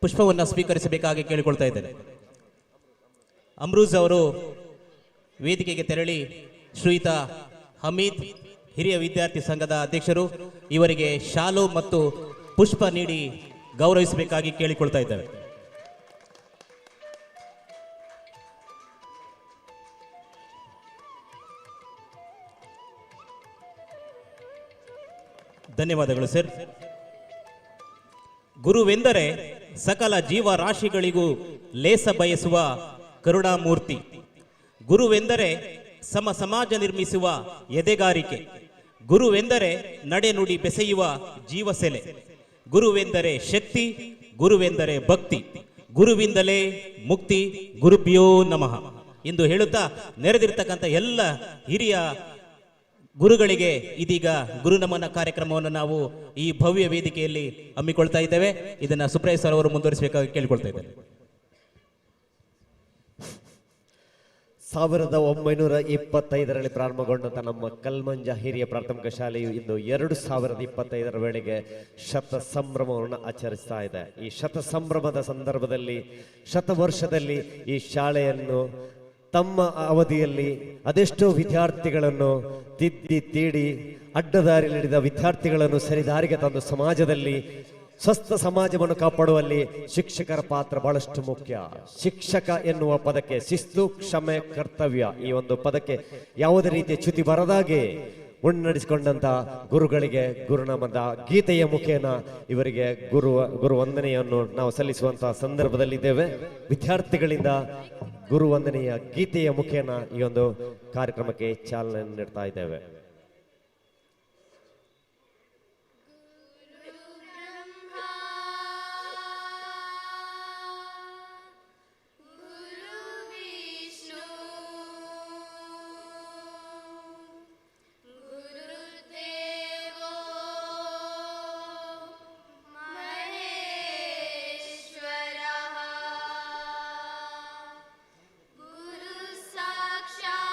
ಪುಷ್ಪವನ್ನು ಸ್ವೀಕರಿಸಬೇಕಾಗಿ ಕೇಳಿಕೊಳ್ತಾ ಇದ್ದಾರೆ. ಅಮ್ರೂಜ್ ಅವರು ವೇದಿಕೆಗೆ ತೆರಳಿ ಶ್ರೀಯುತ ಹಮೀದ್ ಹಿರಿಯ ವಿದ್ಯಾರ್ಥಿ ಸಂಘದ ಅಧ್ಯಕ್ಷರು ಇವರಿಗೆ ಶಾಲು ಮತ್ತು ಪುಷ್ಪ ನೀಡಿ ಗೌರವಿಸಬೇಕಾಗಿ ಕೇಳಿಕೊಳ್ತಾ ಇದ್ದಾರೆ. ಧನ್ಯವಾದಗಳು ಸರ್. ಗುರುವೆಂದರೆ ಸಕಲ ಜೀವರಾಶಿಗಳಿಗೂ ಲೇಸ ಬಯಸುವ ಕರುಣಾಮೂರ್ತಿ. ಗುರುವೆಂದರೆ ಸಮಾಜ ನಿರ್ಮಿಸುವ ಎದೆಗಾರಿಕೆ. ಗುರುವೆಂದರೆ ನಡೆನುಡಿ ಬೆಸೆಯುವ ಜೀವಸೆಲೆ. ಗುರುವೆಂದರೆ ಶಕ್ತಿ, ಗುರುವೆಂದರೆ ಭಕ್ತಿ. ಗುರುವಿಂದಲೇ ಮುಕ್ತಿ, ಗುರುಭ್ಯೋ ನಮಃ ಎಂದು ಹೇಳುತ್ತಾ ನೆರೆದಿರ್ತಕ್ಕಂಥ ಎಲ್ಲ ಹಿರಿಯ ಗುರುಗಳಿಗೆ ಇದೀಗ ಗುರುನಮನ ಕಾರ್ಯಕ್ರಮವನ್ನು ನಾವು ಈ ಭವ್ಯ ವೇದಿಕೆಯಲ್ಲಿ ಹಮ್ಮಿಕೊಳ್ತಾ ಇದ್ದೇವೆ. ಇದನ್ನು ಸುಪ್ರಯ್ ಸರ್ ಅವರು ಮುಂದುವರಿಸಬೇಕಾಗಿ ಕೇಳಿಕೊಳ್ತಾ ಇದ್ದೇವೆ. 1925ರಲ್ಲಿ ಪ್ರಾರಂಭಗೊಂಡಂಥ ನಮ್ಮ ಕಲ್ಮಂಜ ಹಿರಿಯ ಪ್ರಾಥಮಿಕ ಶಾಲೆಯು ಇಂದು 2025ರ ವೇಳೆಗೆ ಶತಸಂಭ್ರಮವನ್ನು ಆಚರಿಸ್ತಾ ಇದೆ. ಈ ಶತಸಂಭ್ರಮದ ಸಂದರ್ಭದಲ್ಲಿ ಶತವರ್ಷದಲ್ಲಿ ಈ ಶಾಲೆಯನ್ನು ತಮ್ಮ ಅವಧಿಯಲ್ಲಿ ಅದೆಷ್ಟೋ ವಿದ್ಯಾರ್ಥಿಗಳನ್ನು ತಿದ್ದಿ ತೀಡಿ ಅಡ್ಡದಾರಿಯಲ್ಲಿಡಿದ ವಿದ್ಯಾರ್ಥಿಗಳನ್ನು ಸರಿದಾರಿಗೆ ತಂದು ಸಮಾಜದಲ್ಲಿ ಸ್ವಸ್ಥ ಸಮಾಜವನ್ನು ಕಾಪಾಡುವಲ್ಲಿ ಶಿಕ್ಷಕರ ಪಾತ್ರ ಬಹಳಷ್ಟು ಮುಖ್ಯ. ಶಿಕ್ಷಕ ಎನ್ನುವ ಪದಕ್ಕೆ ಶಿಸ್ತು, ಕ್ಷಮೆ, ಕರ್ತವ್ಯ ಈ ಒಂದು ಪದಕ್ಕೆ ಯಾವುದೇ ರೀತಿಯ ಚ್ಯುತಿ ಬರದಾಗೆ ಮುನ್ನಡೆಸಿಕೊಂಡಂತ ಗುರುಗಳಿಗೆ ಗುರುನಾಮದ ಗೀತೆಯ ಮುಖೇನ ಇವರಿಗೆ ಗುರು ವಂದನೆಯನ್ನು ನಾವು ಸಲ್ಲಿಸುವಂತಹ ಸಂದರ್ಭದಲ್ಲಿದ್ದೇವೆ. ವಿದ್ಯಾರ್ಥಿಗಳಿಂದ ಗುರು ವಂದನೆಯ ಗೀತೆಯ ಮುಖೇನ ಈ ಒಂದು ಕಾರ್ಯಕ್ರಮಕ್ಕೆ ಚಾಲನೆ ನೀಡ್ತಾ ಇದ್ದೇವೆ. साक्षात्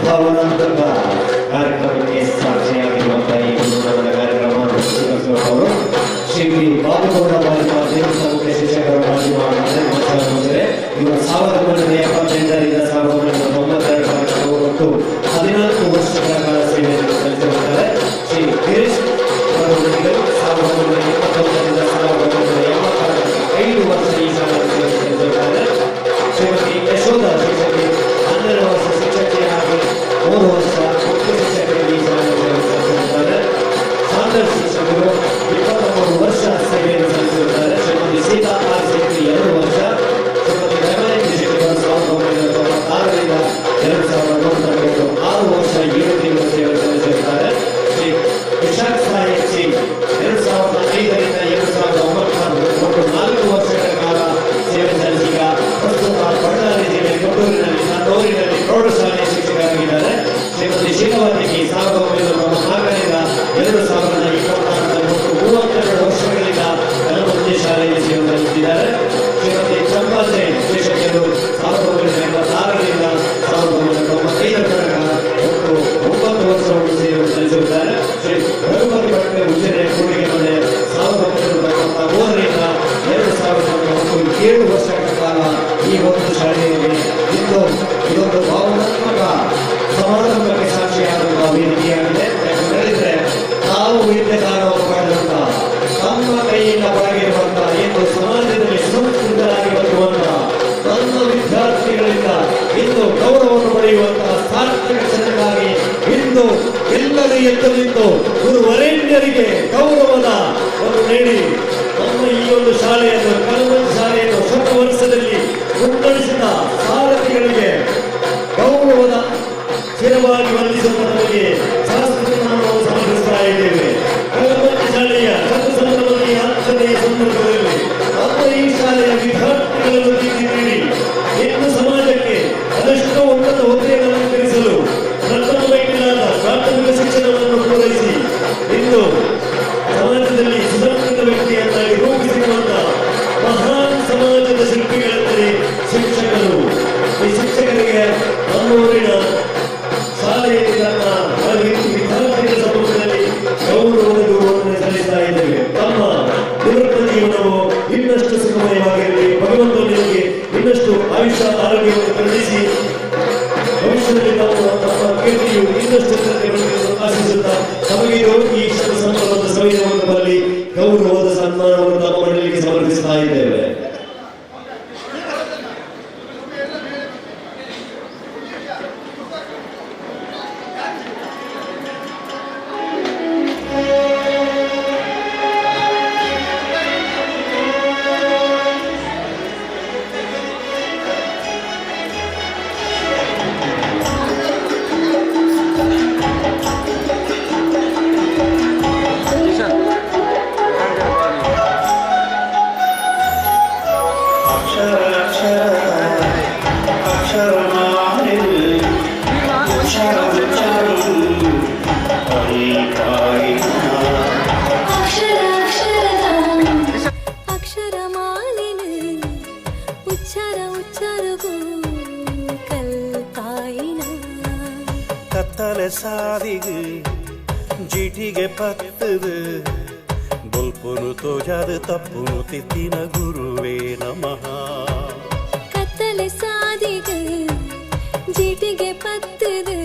ಭಾವನಾತ್ಮಕ ಕಾರ್ಯಕ್ರಮಕ್ಕೆ ಸಾಕ್ಷಿಯಾಗಿರುವಂತಹ ಈ ಒಂದು ನಮ್ಮ ಕಾರ್ಯಕ್ರಮವನ್ನು ಅವರು ಶ್ರೀ ಬಾಬುಗೌಡ ಬಾಲಿಕ ದೇವಸ್ಥಾನ ಮುಖ್ಯ ಶಿಕ್ಷಕರು ಮಾಜಿ ಮಾತನಾಡಿದರೆ ಇವರು 1978ರಿಂದ 1992 ಕಾರ್ಯಕ್ರಮ ಮತ್ತು 14 ವರ್ಷಗಳ ಕಾಲ ಸೇವೆಯನ್ನು ಸಲ್ಲಿಸಿರುತ್ತಾರೆ. ಶ್ರೀ ಗಿರೀಶ್ ಅವರು 1979ರಿಂದ 1985 ವರ್ಷ ಈ ಶಾಲೆಯಲ್ಲಿ ಸಲ್ಲಿಸಿರುತ್ತಾರೆ. ಶ್ರೀಮತಿ ಯಶೋಧ ಶಿಕ್ಷಕಿ 12 ವರ್ಷ ಶಿಕ್ಷಕಿಯಾಗಿ 3 ವರ್ಷ ಮುಖ್ಯ ಶಿಕ್ಷಕರಿಗೆ ಈ ಶಾಲೆಯಲ್ಲಿ ಸಲ್ಲಿಸಿರುತ್ತಾರೆ. ಸಾಂದರ್ ಶಿಕ್ಷಕರು 23 ವರ್ಷ ಸೇವೆಯನ್ನು ಸಲ್ಲಿಸಿರುತ್ತಾರೆ. ಶ್ರೀಮತಿ ಸೀತಾ ಆರ್ ಶೆಟ್ಟಿ 2 ವರ್ಷ, ಶ್ರೀಮತಿ ದಮಯಂತಿ ಶಿಕ್ಷಕರು 1996ರಿಂದ 2003 6 ವರ್ಷ 7 ತಿಂಗಳು ಸೇವೆ ಸಲ್ಲಿಸಿರುತ್ತಾರೆ. ಶ್ರೀ ವಿಶಾಖ್ ಸಾಹೇಬ್ ಸಿಂಗ್ 2005ರಿಂದ 2009 ಒಟ್ಟು 4 ವರ್ಷಗಳ ಕಾಲ ಸೇವೆ ಸಲ್ಲಿಸಿದ ಪ್ರಸ್ತುತ ಬಳ್ಳಾರಿ ಜಿಲ್ಲೆ ಕೊಟ್ಟೂರಿನಲ್ಲಿ ನನ್ನೂರಿನಲ್ಲಿ ಪ್ರೌಢಶಾಲೆಯ ಶಿಕ್ಷಕರಾಗಿದ್ದಾರೆ. ಶ್ರೀಮತಿ ಶೀಲವತಿಗೆ 1994ರಿಂದ 2024 ಒಟ್ಟು 32 ವರ್ಷಗಳಿಂದ ಕಲಬುರಗಿ ಶಾಲೆಯಲ್ಲಿ ಸೇವೆ ಸಲ್ಲಿಸಿದ್ದಾರೆ. ಶ್ರೀಮತಿ ಚಂಪಾ ಜೈನ್ ಶಿಕ್ಷಕಿಯರು 1986ರಿಂದ 1995 ಒಟ್ಟು 9 ವರ್ಷವನ್ನು ಸೇವೆ ಸಲ್ಲಿಸಿರುತ್ತಾರೆ. ಶ್ರೀ ರಘುಪತಿ ಭಟ್ ಉಜಿರೆ ಕೂಡಿಗೆ ಮನೆ 1993ರಿಂದ 2007 ವರ್ಷಗಳ ಕಾಲ ಈ ಒಂದು ಶಾಲೆಯಲ್ಲಿ ಇಂದು ಇದೊಂದು ಭಾವನಾತ್ಮಕ ಸಮಾರಂಭಕ್ಕೆ ಸಾಕ್ಷಿಯಾದಂತಹ ವೇದಿಕೆಯಾಗಿದೆ. ಯಾಕಂದ್ರೆ ನಾವು ವಿದ್ಯೆದಾನವನ್ನು ಪಡೆದಂತ ತಮ್ಮ ಕೈಯಿಂದ ಒಳಗಿರುವಂತಹ ಇಂದು ಸಮಾಜದಲ್ಲಿ ಸಂಸ್ಕೃತರಾಗಿ ಬರುವಂತಹ ನನ್ನ ವಿದ್ಯಾರ್ಥಿಗಳಿಂದ ಇಂದು ಗೌರವವನ್ನು ಪಡೆಯುವಂತಹ ಸಾರ್ಥಕ ಕ್ಷಣಕ್ಕಾಗಿ ಇಂದು ಎಲ್ಲರೂ ಎದ್ದು ನಿಂತು ಗುರುವರೇಣ್ಯರಿಗೆ ಗೌರವದ ಒಂದು ನೀಡಿ ನಮ್ಮ ಈ ಒಂದು ಶಾಲೆಯನ್ನು ಕಲಬುರಗಿ ಶಾಲೆಯನ್ನು ಶತ ವರ್ಷದಲ್ಲಿ ಮುನ್ನಡೆಸಿದ ಸಾರಥಿಗಳಿಗೆ ಗೌರವದ ಸ್ಥಿರವಾಗಿ ವಂದಿಸುವ ನಮಗೆ ಶಾಸ್ತ್ರವನ್ನು ಸಮರ್ಪಿಸ್ತಾ ಇದ್ದೇವೆ. ಕಲಬುರಗಿ ಶಾಲೆಯ ಶತಸಂಭ್ರಮದ ಆಚರಣೆಯ ಸಂದರ್ಭದಲ್ಲಿ ನಮ್ಮ ಈ ಶಾಲೆಯ ವಿದ್ಯಾರ್ಥಿಗಳನ್ನು ನೀಡಿ ಇನ್ನು ಸಮಾಜಕ್ಕೆ ಅದೆಷ್ಟೋ ಉನ್ನತ ಹುದ್ದೆಯನ್ನು ಅಲಂಕರಿಸಲು ಪ್ರಥಮ ವೈದ್ಯರಾದ ಪ್ರಾಥಮಿಕ ಶಿಕ್ಷಣವನ್ನು ಪೂರೈಸಿ ಇಂದು ಸಮಾಜದಲ್ಲಿ ಸುಸಂಸ್ಕೃತ ವ್ಯಕ್ತಿಯನ್ನಾಗಿ ರೂಪಿಸಿರುವಂತಹ ಮಹಾನ್ ಸಮಾಜದ ಶಿಲ್ಪಿಗಳೆಂದರೆ ಶಿಕ್ಷಕರು. ಈ ಶಿಕ್ಷಕರಿಗೆ ನಮ್ಮೂರಿನ ಶಾಲೆಯಲ್ಲಿ ವಿದ್ಯಾರ್ಥಿಗಳ ಸಮ್ಮುಖದಲ್ಲಿ ಗೌರವದ ಗೌರವವನ್ನು ಸಲ್ಲಿಸ್ತಾ ಇದ್ದೇವೆ. ತಮ್ಮ ನಿವೃತ್ತ ಜೀವನವು ಇನ್ನಷ್ಟು ಸುಖಮಯವಾಗಿರಲಿ. ಭಗವಂತನು ನಿಮಗೆ ಇನ್ನಷ್ಟು ಆಯುಷ್ಯ ಆರೋಗ್ಯವನ್ನು ಕರುಣಿಸಿ ಭವಿಷ್ಯದಲ್ಲಿ ನಾವು ನಮ್ಮ ಕೀರ್ತಿಯು ಇನ್ನಷ್ಟು ಆಶಿಸುತ್ತಾ ನಮಗಿರೋ ಈ ಸಂಭ್ರಮದ ಸಂವಿಧಾನದಲ್ಲಿ ಗೌರವದ ಸನ್ಮಾನವನ್ನು ನಮ್ಮ ಮಂಡಳಿಗೆ ಸಮರ್ಪಿಸ್ತಾ ಇದ್ದೇವೆ. ಕತ್ತಲೆ ಸಾದಿಗೆ ಜೀಟಿಗೆ ಪತ್ತದು ಬೊಲ್ಪುನು ತೋಜಾದ ತಪ್ಪುನು ತಿತ್ತಿನ ಗುರುವೇ ನಮಃ. ಕತ್ತಲೆ ಸಾದಿಗೆ ಜೀಟಿಗೆ ಪತ್ತದು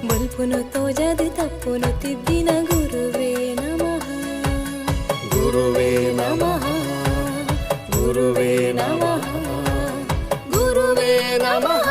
ಬೊಲ್ಪುನು ತೋಜಾದ ತಪ್ಪುನು ತಿದ್ದಿನ ಗುರುವೇ ನಮಃ. ಗುರುವೇ ನಮಃ, ಗುರುವೇ ನಮಃ, ಗುರುವೇ ನಮಃ.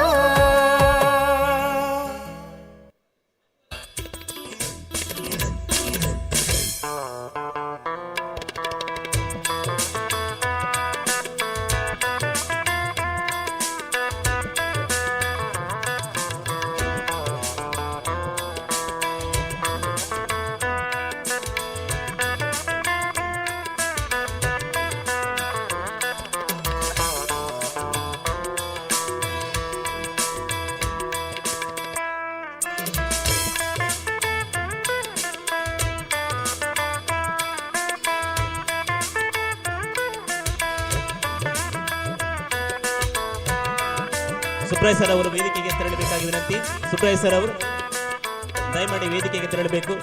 ಸುಬ್ರಾಯ್ ಸರ್ ಅವರು ವೇದಿಕೆಗೆ ತೆರಳಬೇಕಾಗಿ ವಿನಂತಿ. ಸುಬ್ರಾಯ್ ಸರ್ ಅವರು ದಯಮಾಡಿ ವೇದಿಕೆಗೆ ತೆರಳಬೇಕು.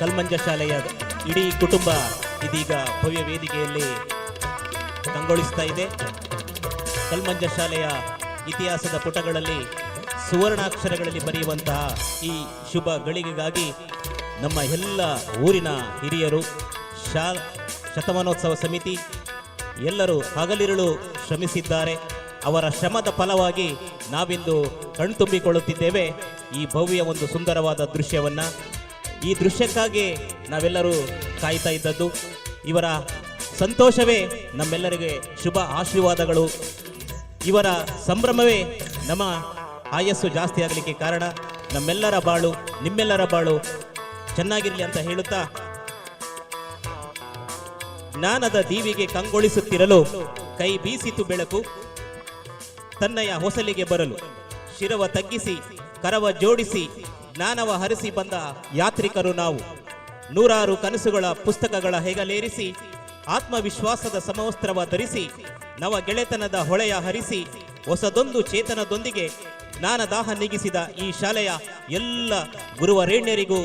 ಕಲ್ಮಂಜ ಶಾಲೆಯ ಇಡೀ ಕುಟುಂಬ ಇದೀಗ ಭವ್ಯ ವೇದಿಕೆಯಲ್ಲಿ ಕಂಗೊಳಿಸ್ತಾ ಇದೆ. ಕಲ್ಮಂಜ ಶಾಲೆಯ ಇತಿಹಾಸದ ಪುಟಗಳಲ್ಲಿ ಸುವರ್ಣಾಕ್ಷರಗಳಲ್ಲಿ ಬರೆಯುವಂತಹ ಈ ಶುಭ ಗಳಿಗೆಗಾಗಿ ನಮ್ಮ ಎಲ್ಲ ಊರಿನ ಹಿರಿಯರು, ಶತಮಾನೋತ್ಸವ ಸಮಿತಿ ಎಲ್ಲರೂ ಹಗಲಿರುಳು ಶ್ರಮಿಸಿದ್ದಾರೆ. ಅವರ ಶ್ರಮದ ಫಲವಾಗಿ ನಾವಿಂದು ಕಣ್ತುಂಬಿಕೊಳ್ಳುತ್ತಿದ್ದೇವೆ ಈ ಭವ್ಯ ಒಂದು ಸುಂದರವಾದ ದೃಶ್ಯವನ್ನು. ಈ ದೃಶ್ಯಕ್ಕಾಗಿ ನಾವೆಲ್ಲರೂ ಕಾಯ್ತಾ ಇದ್ದದ್ದು. ಇವರ ಸಂತೋಷವೇ ನಮ್ಮೆಲ್ಲರಿಗೆ ಶುಭ ಆಶೀರ್ವಾದಗಳು. ಇವರ ಸಂಭ್ರಮವೇ ನಮ್ಮ ಆಯಸ್ಸು ಜಾಸ್ತಿ ಆಗಲಿಕ್ಕೆ ಕಾರಣ. ನಮ್ಮೆಲ್ಲರ ಬಾಳು, ನಿಮ್ಮೆಲ್ಲರ ಬಾಳು ಚೆನ್ನಾಗಿರಲಿ ಅಂತ ಹೇಳುತ್ತಾ, ಜ್ಞಾನದ ದೀವಿಗೆ ಕಂಗೊಳಿಸುತ್ತಿರಲು ಕೈ ಬೀಸಿತು ಬೆಳಕು, ತನ್ನಯ ಹೊಸಲಿಗೆ ಬರಲು ಶಿರವ ತಗ್ಗಿಸಿ ಕರವ ಜೋಡಿಸಿ ಜ್ಞಾನವ ಹರಿಸಿ ಬಂದ ಯಾತ್ರಿಕರು ನಾವು. ನೂರಾರು ಕನಸುಗಳ ಪುಸ್ತಕಗಳ ಹೆಗಲೇರಿಸಿ ಆತ್ಮವಿಶ್ವಾಸದ ಸಮವಸ್ತ್ರವ ಧರಿಸಿ ನವ ಗೆಳೆತನದ ಹೊಳೆಯ ಹರಿಸಿ ಹೊಸದೊಂದು ಚೇತನದೊಂದಿಗೆ ಜ್ಞಾನದಾಹ ನೀಗಿಸಿದ ಈ ಶಾಲೆಯ ಎಲ್ಲ ಗುರುವರೇಣ್ಯರಿಗೂ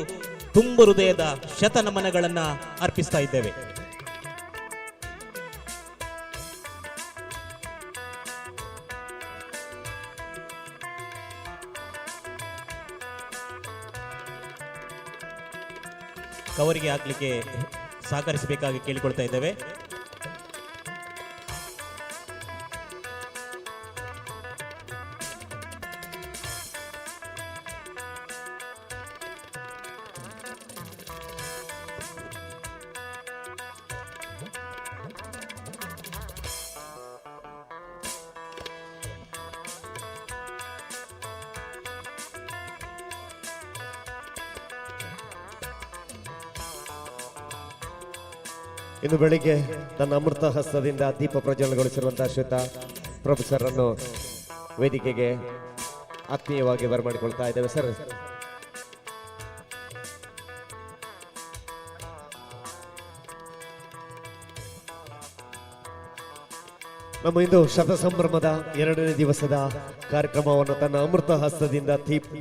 ತುಂಬು ಹೃದಯದ ಶತನಮನಗಳನ್ನು ಅರ್ಪಿಸ್ತಾ ಇದ್ದೇವೆ. ಕವರಿಗೆ ಹಾಕಲಿಕ್ಕೆ ಸಹಕರಿಸಬೇಕಾಗಿ ಕೇಳಿಕೊಳ್ತಾ ಇದ್ದೇವೆ. ಇನ್ನು ಬೆಳಿಗ್ಗೆ ತನ್ನ ಅಮೃತ ಹಸ್ತದಿಂದ ದೀಪ ಪ್ರಜ್ವಲಗೊಳಿಸಿರುವಂತಹ ಶ್ವೇತ ಪ್ರೊಫೆಸರ್ ಅನ್ನು ವೇದಿಕೆಗೆ ಆತ್ಮೀಯವಾಗಿ ಬರಮಾಡಿಕೊಳ್ತಾ ಇದ್ದೇವೆ. ಸರ್, ನಮ್ಮ ಇಂದು ಶತಸಂಭ್ರಮದ 2ನೇ ದಿವಸದ ಕಾರ್ಯಕ್ರಮವನ್ನು ತನ್ನ ಅಮೃತ ಹಸ್ತದಿಂದ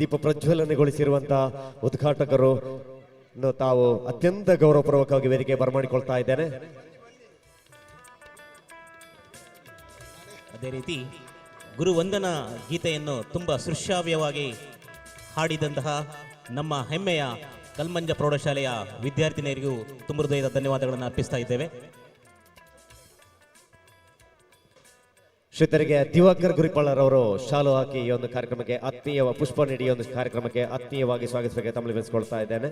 ದೀಪ ಪ್ರಜ್ವಲನೆಗೊಳಿಸಿರುವಂತಹ ಉದ್ಘಾಟಕರು ತಾವು ಅತ್ಯಂತ ಗೌರವಪೂರ್ವಕವಾಗಿ ವೇದಿಕೆ ಬರಮಾಡಿಕೊಳ್ತಾ ಇದ್ದೇನೆ. ಅದೇ ರೀತಿ ಗುರುವಂದನಾ ಗೀತೆಯನ್ನು ತುಂಬ ಸೃಶ್ಯಾವ್ಯವಾಗಿ ಹಾಡಿದಂತಹ ನಮ್ಮ ಹೆಮ್ಮೆಯ ಕಲ್ಮಂಜ ಪ್ರೌಢಶಾಲೆಯ ವಿದ್ಯಾರ್ಥಿನಿಯರಿಗೂ ತುಂಬ ಹೃದಯದ ಧನ್ಯವಾದಗಳನ್ನು ಅರ್ಪಿಸ್ತಾ ಇದ್ದೇವೆ. ಶ್ರೀತರಿಗೆ ದಿವಾಕರ್ ಗುರಿಪಾಳರ್ ಅವರು ಶಾಲು ಹಾಕಿ ಈ ಒಂದು ಕಾರ್ಯಕ್ರಮಕ್ಕೆ ಆತ್ಮೀಯ ಪುಷ್ಪ ನೀಡಿ ಒಂದು ಕಾರ್ಯಕ್ರಮಕ್ಕೆ ಆತ್ಮೀಯವಾಗಿ ಸ್ವಾಗತಿಸಬೇಕು ತಮ್ಮಲ್ಲಿ ಬೆಳೆಸಿಕೊಳ್ತಾ ಇದ್ದೇನೆ.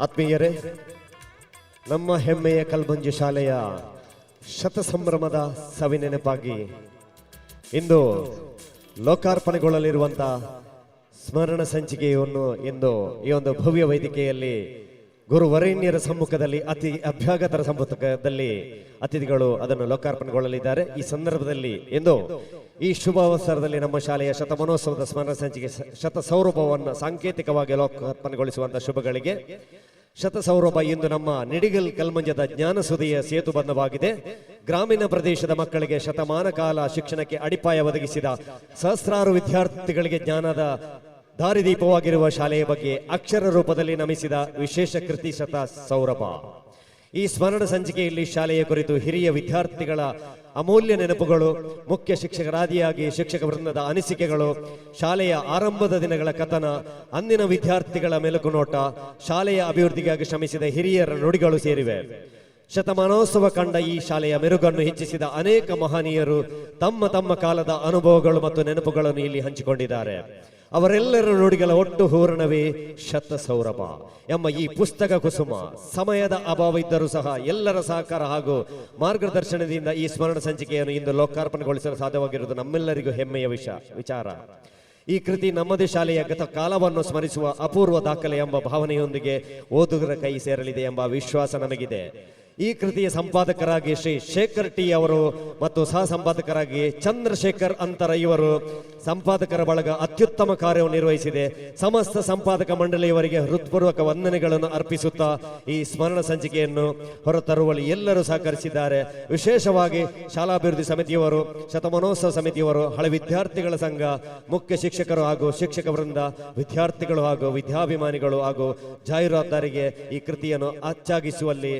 ಆತ್ಮೀಯರೇ, ನಮ್ಮ ಹೆಮ್ಮೆಯ ಕಲ್ಮಂಜಿ ಶಾಲೆಯ ಶತಸಂಭ್ರಮದ ಸವಿನೆನಪಾಗಿ ಇಂದು ಲೋಕಾರ್ಪಣೆಗೊಳ್ಳಲಿರುವಂತಹ ಸ್ಮರಣ ಸಂಚಿಕೆಯನ್ನು ಇಂದು ಈ ಒಂದು ಭವ್ಯ ವೇದಿಕೆಯಲ್ಲಿ ಗುರುವರೇಣ್ಯರ ಸಮ್ಮುಖದಲ್ಲಿ ಅತಿ ಅಭ್ಯಾಗತರ ಸಮ್ಮುಖದಲ್ಲಿ ಅತಿಥಿಗಳು ಅದನ್ನು ಲೋಕಾರ್ಪಣೆಗೊಳ್ಳಲಿದ್ದಾರೆ. ಈ ಸಂದರ್ಭದಲ್ಲಿ ಇಂದು ಈ ಶುಭ ಅವಸರದಲ್ಲಿ ನಮ್ಮ ಶಾಲೆಯ ಶತಮಾನೋತ್ಸವದ ಸ್ಮರಣ ಸಂಚಿಕೆ ಶತಸೌರಭವನ್ನು ಸಾಂಕೇತಿಕವಾಗಿ ಲೋಕಾರ್ಪಣೆಗೊಳಿಸುವಂತಹ ಶುಭಗಳಿಗೆ ಶತಸೌರಭ ಇಂದು ನಮ್ಮ ನಿಡಿಗಲ್ ಕಲ್ಮಂಜದ ಜ್ಞಾನಸುದಿಯ ಸೇತುಬಂಧವಾಗಿದೆ. ಗ್ರಾಮೀಣ ಪ್ರದೇಶದ ಮಕ್ಕಳಿಗೆ ಶತಮಾನ ಕಾಲ ಶಿಕ್ಷಣಕ್ಕೆ ಅಡಿಪಾಯ ಒದಗಿಸಿದ ಸಹಸ್ರಾರು ವಿದ್ಯಾರ್ಥಿಗಳಿಗೆ ಜ್ಞಾನದ ದಾರಿದೀಪವಾಗಿರುವ ಶಾಲೆಯ ಬಗ್ಗೆ ಅಕ್ಷರ ರೂಪದಲ್ಲಿ ನಮಿಸಿದ ವಿಶೇಷ ಕೃತಿ ಶತ ಸೌರಭ. ಈ ಸ್ಮರಣ ಸಂಚಿಕೆಯಲ್ಲಿ ಶಾಲೆಯ ಕುರಿತು ಹಿರಿಯ ವಿದ್ಯಾರ್ಥಿಗಳ ಅಮೂಲ್ಯ ನೆನಪುಗಳು, ಮುಖ್ಯ ಶಿಕ್ಷಕರಾದಿಯಾಗಿ ಶಿಕ್ಷಕ ವೃಂದದ ಅನಿಸಿಕೆಗಳು, ಶಾಲೆಯ ಆರಂಭದ ದಿನಗಳ ಕಥನ, ಅಂದಿನ ವಿದ್ಯಾರ್ಥಿಗಳ ಮೆಲುಕು ನೋಟ, ಶಾಲೆಯ ಅಭಿವೃದ್ಧಿಗಾಗಿ ಶ್ರಮಿಸಿದ ಹಿರಿಯರ ನುಡಿಗಳು ಸೇರಿವೆ. ಶತಮಾನೋತ್ಸವ ಕಂಡ ಈ ಶಾಲೆಯ ಮೆರುಗನ್ನು ಹೆಚ್ಚಿಸಿದ ಅನೇಕ ಮಹನೀಯರು ತಮ್ಮ ತಮ್ಮ ಕಾಲದ ಅನುಭವಗಳು ಮತ್ತು ನೆನಪುಗಳನ್ನು ಇಲ್ಲಿ ಹಂಚಿಕೊಂಡಿದ್ದಾರೆ. ಅವರೆಲ್ಲರ ನುಡಿಗಳ ಒಟ್ಟು ಹೂರಣವೇ ಶತ ಸೌರಭ ಎಂಬ ಈ ಪುಸ್ತಕ ಕುಸುಮ ಸಮಯದ ಅಭಾವ ಇದ್ದರೂ ಸಹ ಎಲ್ಲರ ಸಹಕಾರ ಹಾಗೂ ಮಾರ್ಗದರ್ಶನದಿಂದ ಈ ಸ್ಮರಣ ಸಂಚಿಕೆಯನ್ನು ಇಂದು ಲೋಕಾರ್ಪಣೆಗೊಳಿಸಲು ಸಾಧ್ಯವಾಗಿರುವುದು ನಮ್ಮೆಲ್ಲರಿಗೂ ಹೆಮ್ಮೆಯ ವಿಚಾರ. ಈ ಕೃತಿ ನಮ್ಮದೇ ಶಾಲೆಯ ಗತ ಕಾಲವನ್ನು ಸ್ಮರಿಸುವ ಅಪೂರ್ವ ದಾಖಲೆ ಎಂಬ ಭಾವನೆಯೊಂದಿಗೆ ಓದುಗರ ಕೈ ಸೇರಲಿದೆ ಎಂಬ ವಿಶ್ವಾಸ ನಮಗಿದೆ. ಈ ಕೃತಿಯ ಸಂಪಾದಕರಾಗಿ ಶ್ರೀ ಶೇಖರ್ ಟಿ ಅವರು ಮತ್ತು ಸಹ ಸಂಪಾದಕರಾಗಿ ಚಂದ್ರಶೇಖರ್ ಅಂತರ ಇವರು ಸಂಪಾದಕರ ಬಳಗ ಅತ್ಯುತ್ತಮ ಕಾರ್ಯವನ್ನು ನಿರ್ವಹಿಸಿದೆ. ಸಮಸ್ತ ಸಂಪಾದಕ ಮಂಡಳಿಯವರಿಗೆ ಹೃತ್ಪೂರ್ವಕ ವಂದನೆಗಳನ್ನು ಅರ್ಪಿಸುತ್ತಾ ಈ ಸ್ಮರಣ ಸಂಚಿಕೆಯನ್ನು ಹೊರತರುವಲ್ಲಿ ಎಲ್ಲರೂ ಸಹಕರಿಸಿದ್ದಾರೆ. ವಿಶೇಷವಾಗಿ ಶಾಲಾಭಿವೃದ್ಧಿ ಸಮಿತಿಯವರು, ಶತಮಾನೋತ್ಸವ ಸಮಿತಿಯವರು, ಹಳೆ ವಿದ್ಯಾರ್ಥಿಗಳ ಸಂಘ, ಮುಖ್ಯ ಶಿಕ್ಷಕರು ಹಾಗೂ ಶಿಕ್ಷಕ ವೃಂದ, ವಿದ್ಯಾರ್ಥಿಗಳು ಹಾಗೂ ವಿದ್ಯಾಭಿಮಾನಿಗಳು ಹಾಗೂ ಜಾಹೀರಾತುದಾರರಿಗೆ ಈ ಕೃತಿಯನ್ನು ಅಚ್ಚಾಗಿಸುವಲ್ಲಿ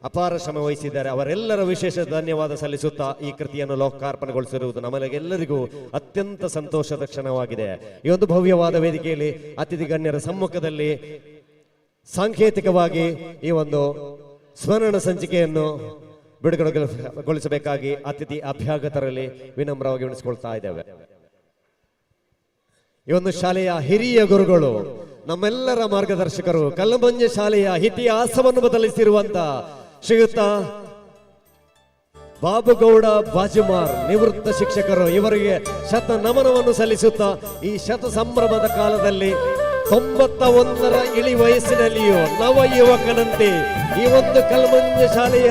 ಅಪಾರ ಶ್ರಮ ವಹಿಸಿದ್ದಾರೆ. ಅವರೆಲ್ಲರ ವಿಶೇಷ ಧನ್ಯವಾದ ಸಲ್ಲಿಸುತ್ತಾ ಈ ಕೃತಿಯನ್ನು ಲೋಕಾರ್ಪಣೆಗೊಳಿಸಿರುವುದು ನಮಗೆಲ್ಲರಿಗೂ ಅತ್ಯಂತ ಸಂತೋಷದ ಕ್ಷಣವಾಗಿದೆ. ಈ ಒಂದು ಭವ್ಯವಾದ ವೇದಿಕೆಯಲ್ಲಿ ಅತಿಥಿ ಗಣ್ಯರ ಸಮ್ಮುಖದಲ್ಲಿ ಸಾಂಕೇತಿಕವಾಗಿ ಈ ಒಂದು ಸ್ಮರಣ ಸಂಚಿಕೆಯನ್ನು ಬಿಡುಗಡೆಗೊಳಿಸಬೇಕಾಗಿ ಅತಿಥಿ ಅಭ್ಯಾಗತರಲ್ಲಿ ವಿನಮ್ರವಾಗಿ ವಿನಿಸಿಕೊಳ್ತಾ ಇದ್ದೇವೆ. ಈ ಒಂದು ಶಾಲೆಯ ಹಿರಿಯ ಗುರುಗಳು, ನಮ್ಮೆಲ್ಲರ ಮಾರ್ಗದರ್ಶಕರು, ಕಲ್ಲಮಂಜ ಶಾಲೆಯ ಇತಿಹಾಸವನ್ನು ಬದಲಿಸಿರುವಂತ ಶ್ರೀಯುತ ಬಾಬುಗೌಡ ಬಾಜುಮಾರ್ ನಿವೃತ್ತ ಶಿಕ್ಷಕರು, ಇವರಿಗೆ ಶತ ನಮನವನ್ನು ಸಲ್ಲಿಸುತ್ತಾ ಈ ಶತ ಸಂಭ್ರಮದ ಕಾಲದಲ್ಲಿ 91ರ ಇಳಿ ವಯಸ್ಸಿನಲ್ಲಿಯೂ ನವ ಯುವಕನಂತೆ ಈ ಒಂದು ಕಲ್ಮಂಜ ಶಾಲೆಯ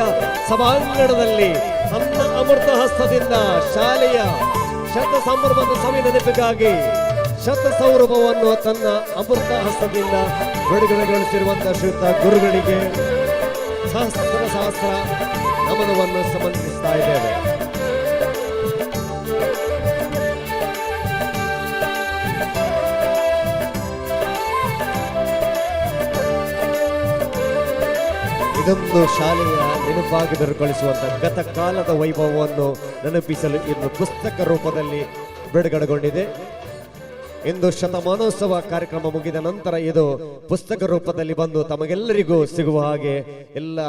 ಸಭಾಂಗಣದಲ್ಲಿ ತನ್ನ ಅಮೃತ ಹಸ್ತದಿಂದ ಶಾಲೆಯ ಶತ ಸಂಭ್ರಮದ ಸವಿ ನೆನಪಿಗಾಗಿ ಶತ ಸೌರಭವನ್ನು ತನ್ನ ಅಮೃತ ಹಸ್ತದಿಂದ ಬಿಡುಗಡೆಗೊಳಿಸಿರುವಂತಹ ಶ್ರೀಯುತ ಗುರುಗಳಿಗೆ ಸಹಸ್ರ ನಮನವನ್ನು ಸಮರ್ಪಿಸ್ತಾ ಇದ್ದೇವೆ. ಇದೊಂದು ಶಾಲೆಯ ನೆನಪಾಗಿ ಬೆರಗೊಳಿಸುವಂತಹ ಗತ ಕಾಲದ ವೈಭವವನ್ನು ನೆನಪಿಸಲು ಇನ್ನು ಪುಸ್ತಕ ರೂಪದಲ್ಲಿ ಬಿಡುಗಡೆಗೊಂಡಿದೆ. ಇಂದು ಶತಮಾನೋತ್ಸವ ಕಾರ್ಯಕ್ರಮ ಮುಗಿದ ನಂತರ ಇದು ಪುಸ್ತಕ ರೂಪದಲ್ಲಿ ಬಂದು ತಮಗೆಲ್ಲರಿಗೂ ಸಿಗುವ ಹಾಗೆ ಎಲ್ಲ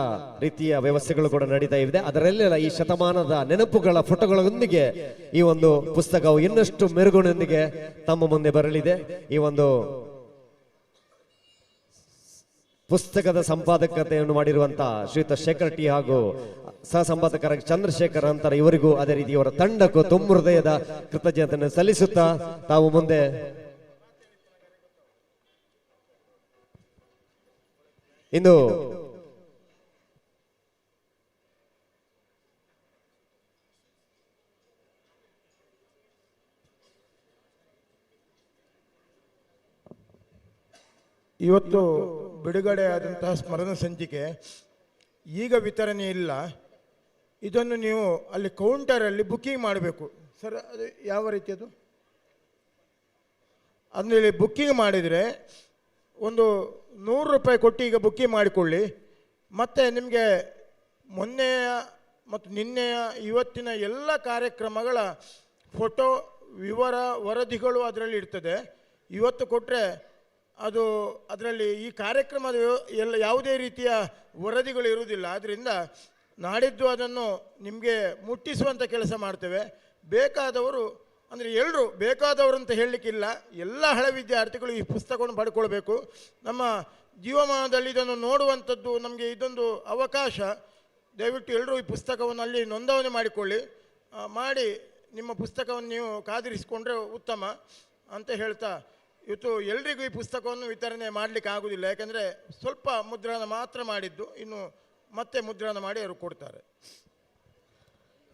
ರೀತಿಯ ವ್ಯವಸ್ಥೆಗಳು ಕೂಡ ನಡೀತಾ ಇದೆ. ಅದರಲ್ಲೆಲ್ಲ ಈ ಶತಮಾನದ ನೆನಪುಗಳ ಫೋಟೋಗಳೊಂದಿಗೆ ಈ ಒಂದು ಪುಸ್ತಕವು ಇನ್ನಷ್ಟು ಮೆರುಗಿನೊಂದಿಗೆ ತಮ್ಮ ಮುಂದೆ ಬರಲಿದೆ. ಈ ಒಂದು ಪುಸ್ತಕದ ಸಂಪಾದಕತೆಯನ್ನು ಮಾಡಿರುವಂತಹ ಶ್ರೀಯುತ ಶೇಖರ್ ಟಿ ಹಾಗೂ ಸಹ ಸಂಪಾದಕರಾಗಿ ಚಂದ್ರಶೇಖರ್ ಅಂತರ ಇವರಿಗೂ ಅದೇ ರೀತಿ ಇವರ ತಂಡಕ್ಕೂ ತುಂಬ ಹೃದಯದ ಕೃತಜ್ಞತೆಯನ್ನು ಸಲ್ಲಿಸುತ್ತಾ ತಾವು ಮುಂದೆ ಇಂದು ಇವತ್ತು ಬಿಡುಗಡೆಯಾದಂತಹ ಸ್ಮರಣ ಸಂಚಿಕೆ ಈಗ ವಿತರಣೆ ಇಲ್ಲ. ಇದನ್ನು ನೀವು ಅಲ್ಲಿ ಕೌಂಟರಲ್ಲಿ ಬುಕ್ಕಿಂಗ್ ಮಾಡಬೇಕು ಸರ್. ಅದು ಯಾವ ರೀತಿಯದು? ಅದರಲ್ಲಿ ಬುಕ್ಕಿಂಗ್ ಮಾಡಿದರೆ ಒಂದು 100 ರೂಪಾಯಿ ಕೊಟ್ಟು ಈಗ ಬುಕ್ಕಿಂಗ್ ಮಾಡಿಕೊಳ್ಳಿ. ಮತ್ತು ನಿಮಗೆ ಮೊನ್ನೆಯ ಮತ್ತು ನಿನ್ನೆಯ ಇವತ್ತಿನ ಎಲ್ಲ ಕಾರ್ಯಕ್ರಮಗಳ ಫೋಟೋ ವಿವರ ವರದಿಗಳು ಅದರಲ್ಲಿ ಇರ್ತದೆ. ಇವತ್ತು ಕೊಟ್ಟರೆ ಅದು ಅದರಲ್ಲಿ ಈ ಕಾರ್ಯಕ್ರಮದ ಎಲ್ಲ ಯಾವುದೇ ರೀತಿಯ ವರದಿಗಳು ಇರುವುದಿಲ್ಲ. ಆದ್ದರಿಂದ ನಾಡಿದ್ದು ಅದನ್ನು ನಿಮಗೆ ಮುಟ್ಟಿಸುವಂಥ ಕೆಲಸ ಮಾಡ್ತೇವೆ. ಬೇಕಾದವರು ಅಂದರೆ ಎಲ್ಲರೂ ಬೇಕಾದವರು ಅಂತ ಹೇಳಲಿಕ್ಕಿಲ್ಲ, ಎಲ್ಲ ಹಳೆ ವಿದ್ಯಾರ್ಥಿಗಳು ಈ ಪುಸ್ತಕವನ್ನು ಪಡ್ಕೊಳ್ಬೇಕು. ನಮ್ಮ ಜೀವಮಾನದಲ್ಲಿ ಇದನ್ನು ನೋಡುವಂಥದ್ದು ನಮಗೆ ಇದೊಂದು ಅವಕಾಶ. ದಯವಿಟ್ಟು ಎಲ್ಲರೂ ಈ ಪುಸ್ತಕವನ್ನು ಅಲ್ಲಿ ನೋಂದಣಿ ಮಾಡಿಕೊಳ್ಳಿ. ಮಾಡಿ ನಿಮ್ಮ ಪುಸ್ತಕವನ್ನು ನೀವು ಕಾದಿರಿಸಿಕೊಂಡ್ರೆ ಉತ್ತಮ ಅಂತ ಹೇಳ್ತಾ, ಇವತ್ತು ಎಲ್ರಿಗೂ ಈ ಪುಸ್ತಕವನ್ನು ವಿತರಣೆ ಮಾಡಲಿಕ್ಕೆ ಆಗೋದಿಲ್ಲ. ಯಾಕೆಂದರೆ ಸ್ವಲ್ಪ ಮುದ್ರಣ ಮಾತ್ರ ಮಾಡಿದ್ದು, ಇನ್ನು ಮತ್ತೆ ಮುದ್ರಣ ಮಾಡಿ ಅವರು ಕೊಡ್ತಾರೆ.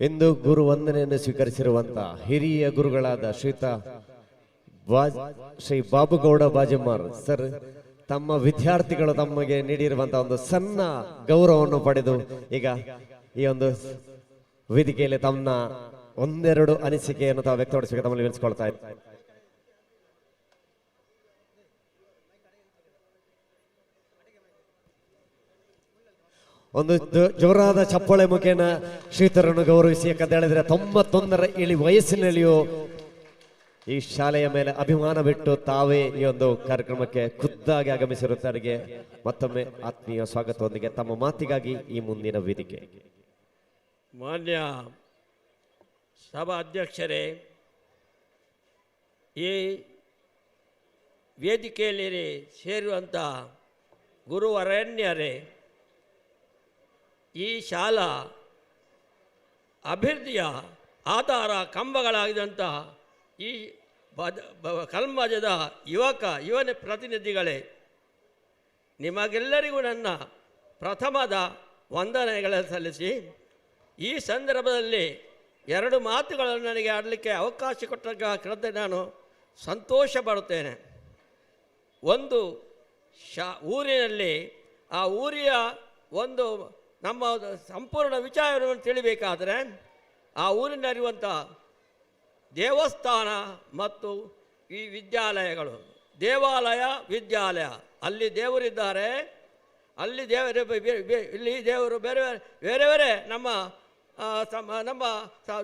ಎಂದು ಗುರು ವಂದನೆಯನ್ನು ಸ್ವೀಕರಿಸಿರುವಂತಹ ಹಿರಿಯ ಗುರುಗಳಾದ ಶ್ರೀ ಬಾಬುಗೌಡ ಬಾಜುಮಾರ್ ಸರ್ ತಮ್ಮ ವಿದ್ಯಾರ್ಥಿಗಳು ತಮಗೆ ನೀಡಿರುವಂತಹ ಒಂದು ಸಣ್ಣ ಗೌರವವನ್ನು ಪಡೆದು ಈಗ ಈ ಒಂದು ವೇದಿಕೆಯಲ್ಲಿ ತಮ್ಮ ಒಂದೆರಡು ಅನಿಸಿಕೆಯನ್ನು ತಾವು ವ್ಯಕ್ತಪಡಿಸಬೇಕು ತಮ್ಮಲ್ಲಿ ವಿನಿಸಿಕೊಳ್ತಾ ಇದ್ದಾರೆ. ಒಂದು ಜೋರಾದ ಚಪ್ಪಾಳೆ ಮುಖೇನ ಶ್ರೀತರನ್ನು ಗೌರವಿಸಿ, ಯಾಕಂತ ಹೇಳಿದ್ರೆ 91ರ ಇಳಿ ವಯಸ್ಸಿನಲ್ಲಿಯೂ ಈ ಶಾಲೆಯ ಮೇಲೆ ಅಭಿಮಾನ ಬಿಟ್ಟು ತಾವೇ ಈ ಒಂದು ಕಾರ್ಯಕ್ರಮಕ್ಕೆ ಖುದ್ದಾಗಿ ಆಗಮಿಸಿರುತ್ತವರಿಗೆ ಮತ್ತೊಮ್ಮೆ ಆತ್ಮೀಯ ಸ್ವಾಗತದೊಂದಿಗೆ ತಮ್ಮ ಮಾತಿಗಾಗಿ ಈ ಮುಂದಿನ ವೇದಿಕೆ. ಮಾನ್ಯ ಸಭಾ ಅಧ್ಯಕ್ಷರೇ, ಈ ವೇದಿಕೆಯಲ್ಲಿ ಸೇರುವಂಥ ಗುರುವರೆಣ್ಯರೇ, ಈ ಶಾಲಾ ಅಭಿವೃದ್ಧಿಯ ಆಧಾರ ಕಂಬಗಳಾಗಿದ್ದಂಥ ಈ ಕಲ್ಮಜದ ಯುವನ ಪ್ರತಿನಿಧಿಗಳೇ, ನಿಮಗೆಲ್ಲರಿಗೂ ನನ್ನ ಪ್ರಥಮದ ವಂದನೆಗಳನ್ನು ಸಲ್ಲಿಸಿ ಈ ಸಂದರ್ಭದಲ್ಲಿ 2 ಮಾತುಗಳನ್ನು ನನಗೆ ಆಡಲಿಕ್ಕೆ ಅವಕಾಶ ಕೊಟ್ಟ ನಾನು ಸಂತೋಷ ಪಡುತ್ತೇನೆ. ಒಂದು ಊರಿನಲ್ಲಿ ಆ ಊರಿಯ ಒಂದು ನಮ್ಮ ಸಂಪೂರ್ಣ ವಿಚಾರವನ್ನು ತಿಳಿಬೇಕಾದರೆ ಆ ಊರಿನಲ್ಲಿರುವಂಥ ದೇವಸ್ಥಾನ ಮತ್ತು ಈ ವಿದ್ಯಾಲಯಗಳು, ದೇವಾಲಯ, ವಿದ್ಯಾಲಯ, ಅಲ್ಲಿ ದೇವರಿದ್ದಾರೆ, ಅಲ್ಲಿ ಇಲ್ಲಿ ದೇವರು ಬೇರೆ ಬೇರೆ ನಮ್ಮ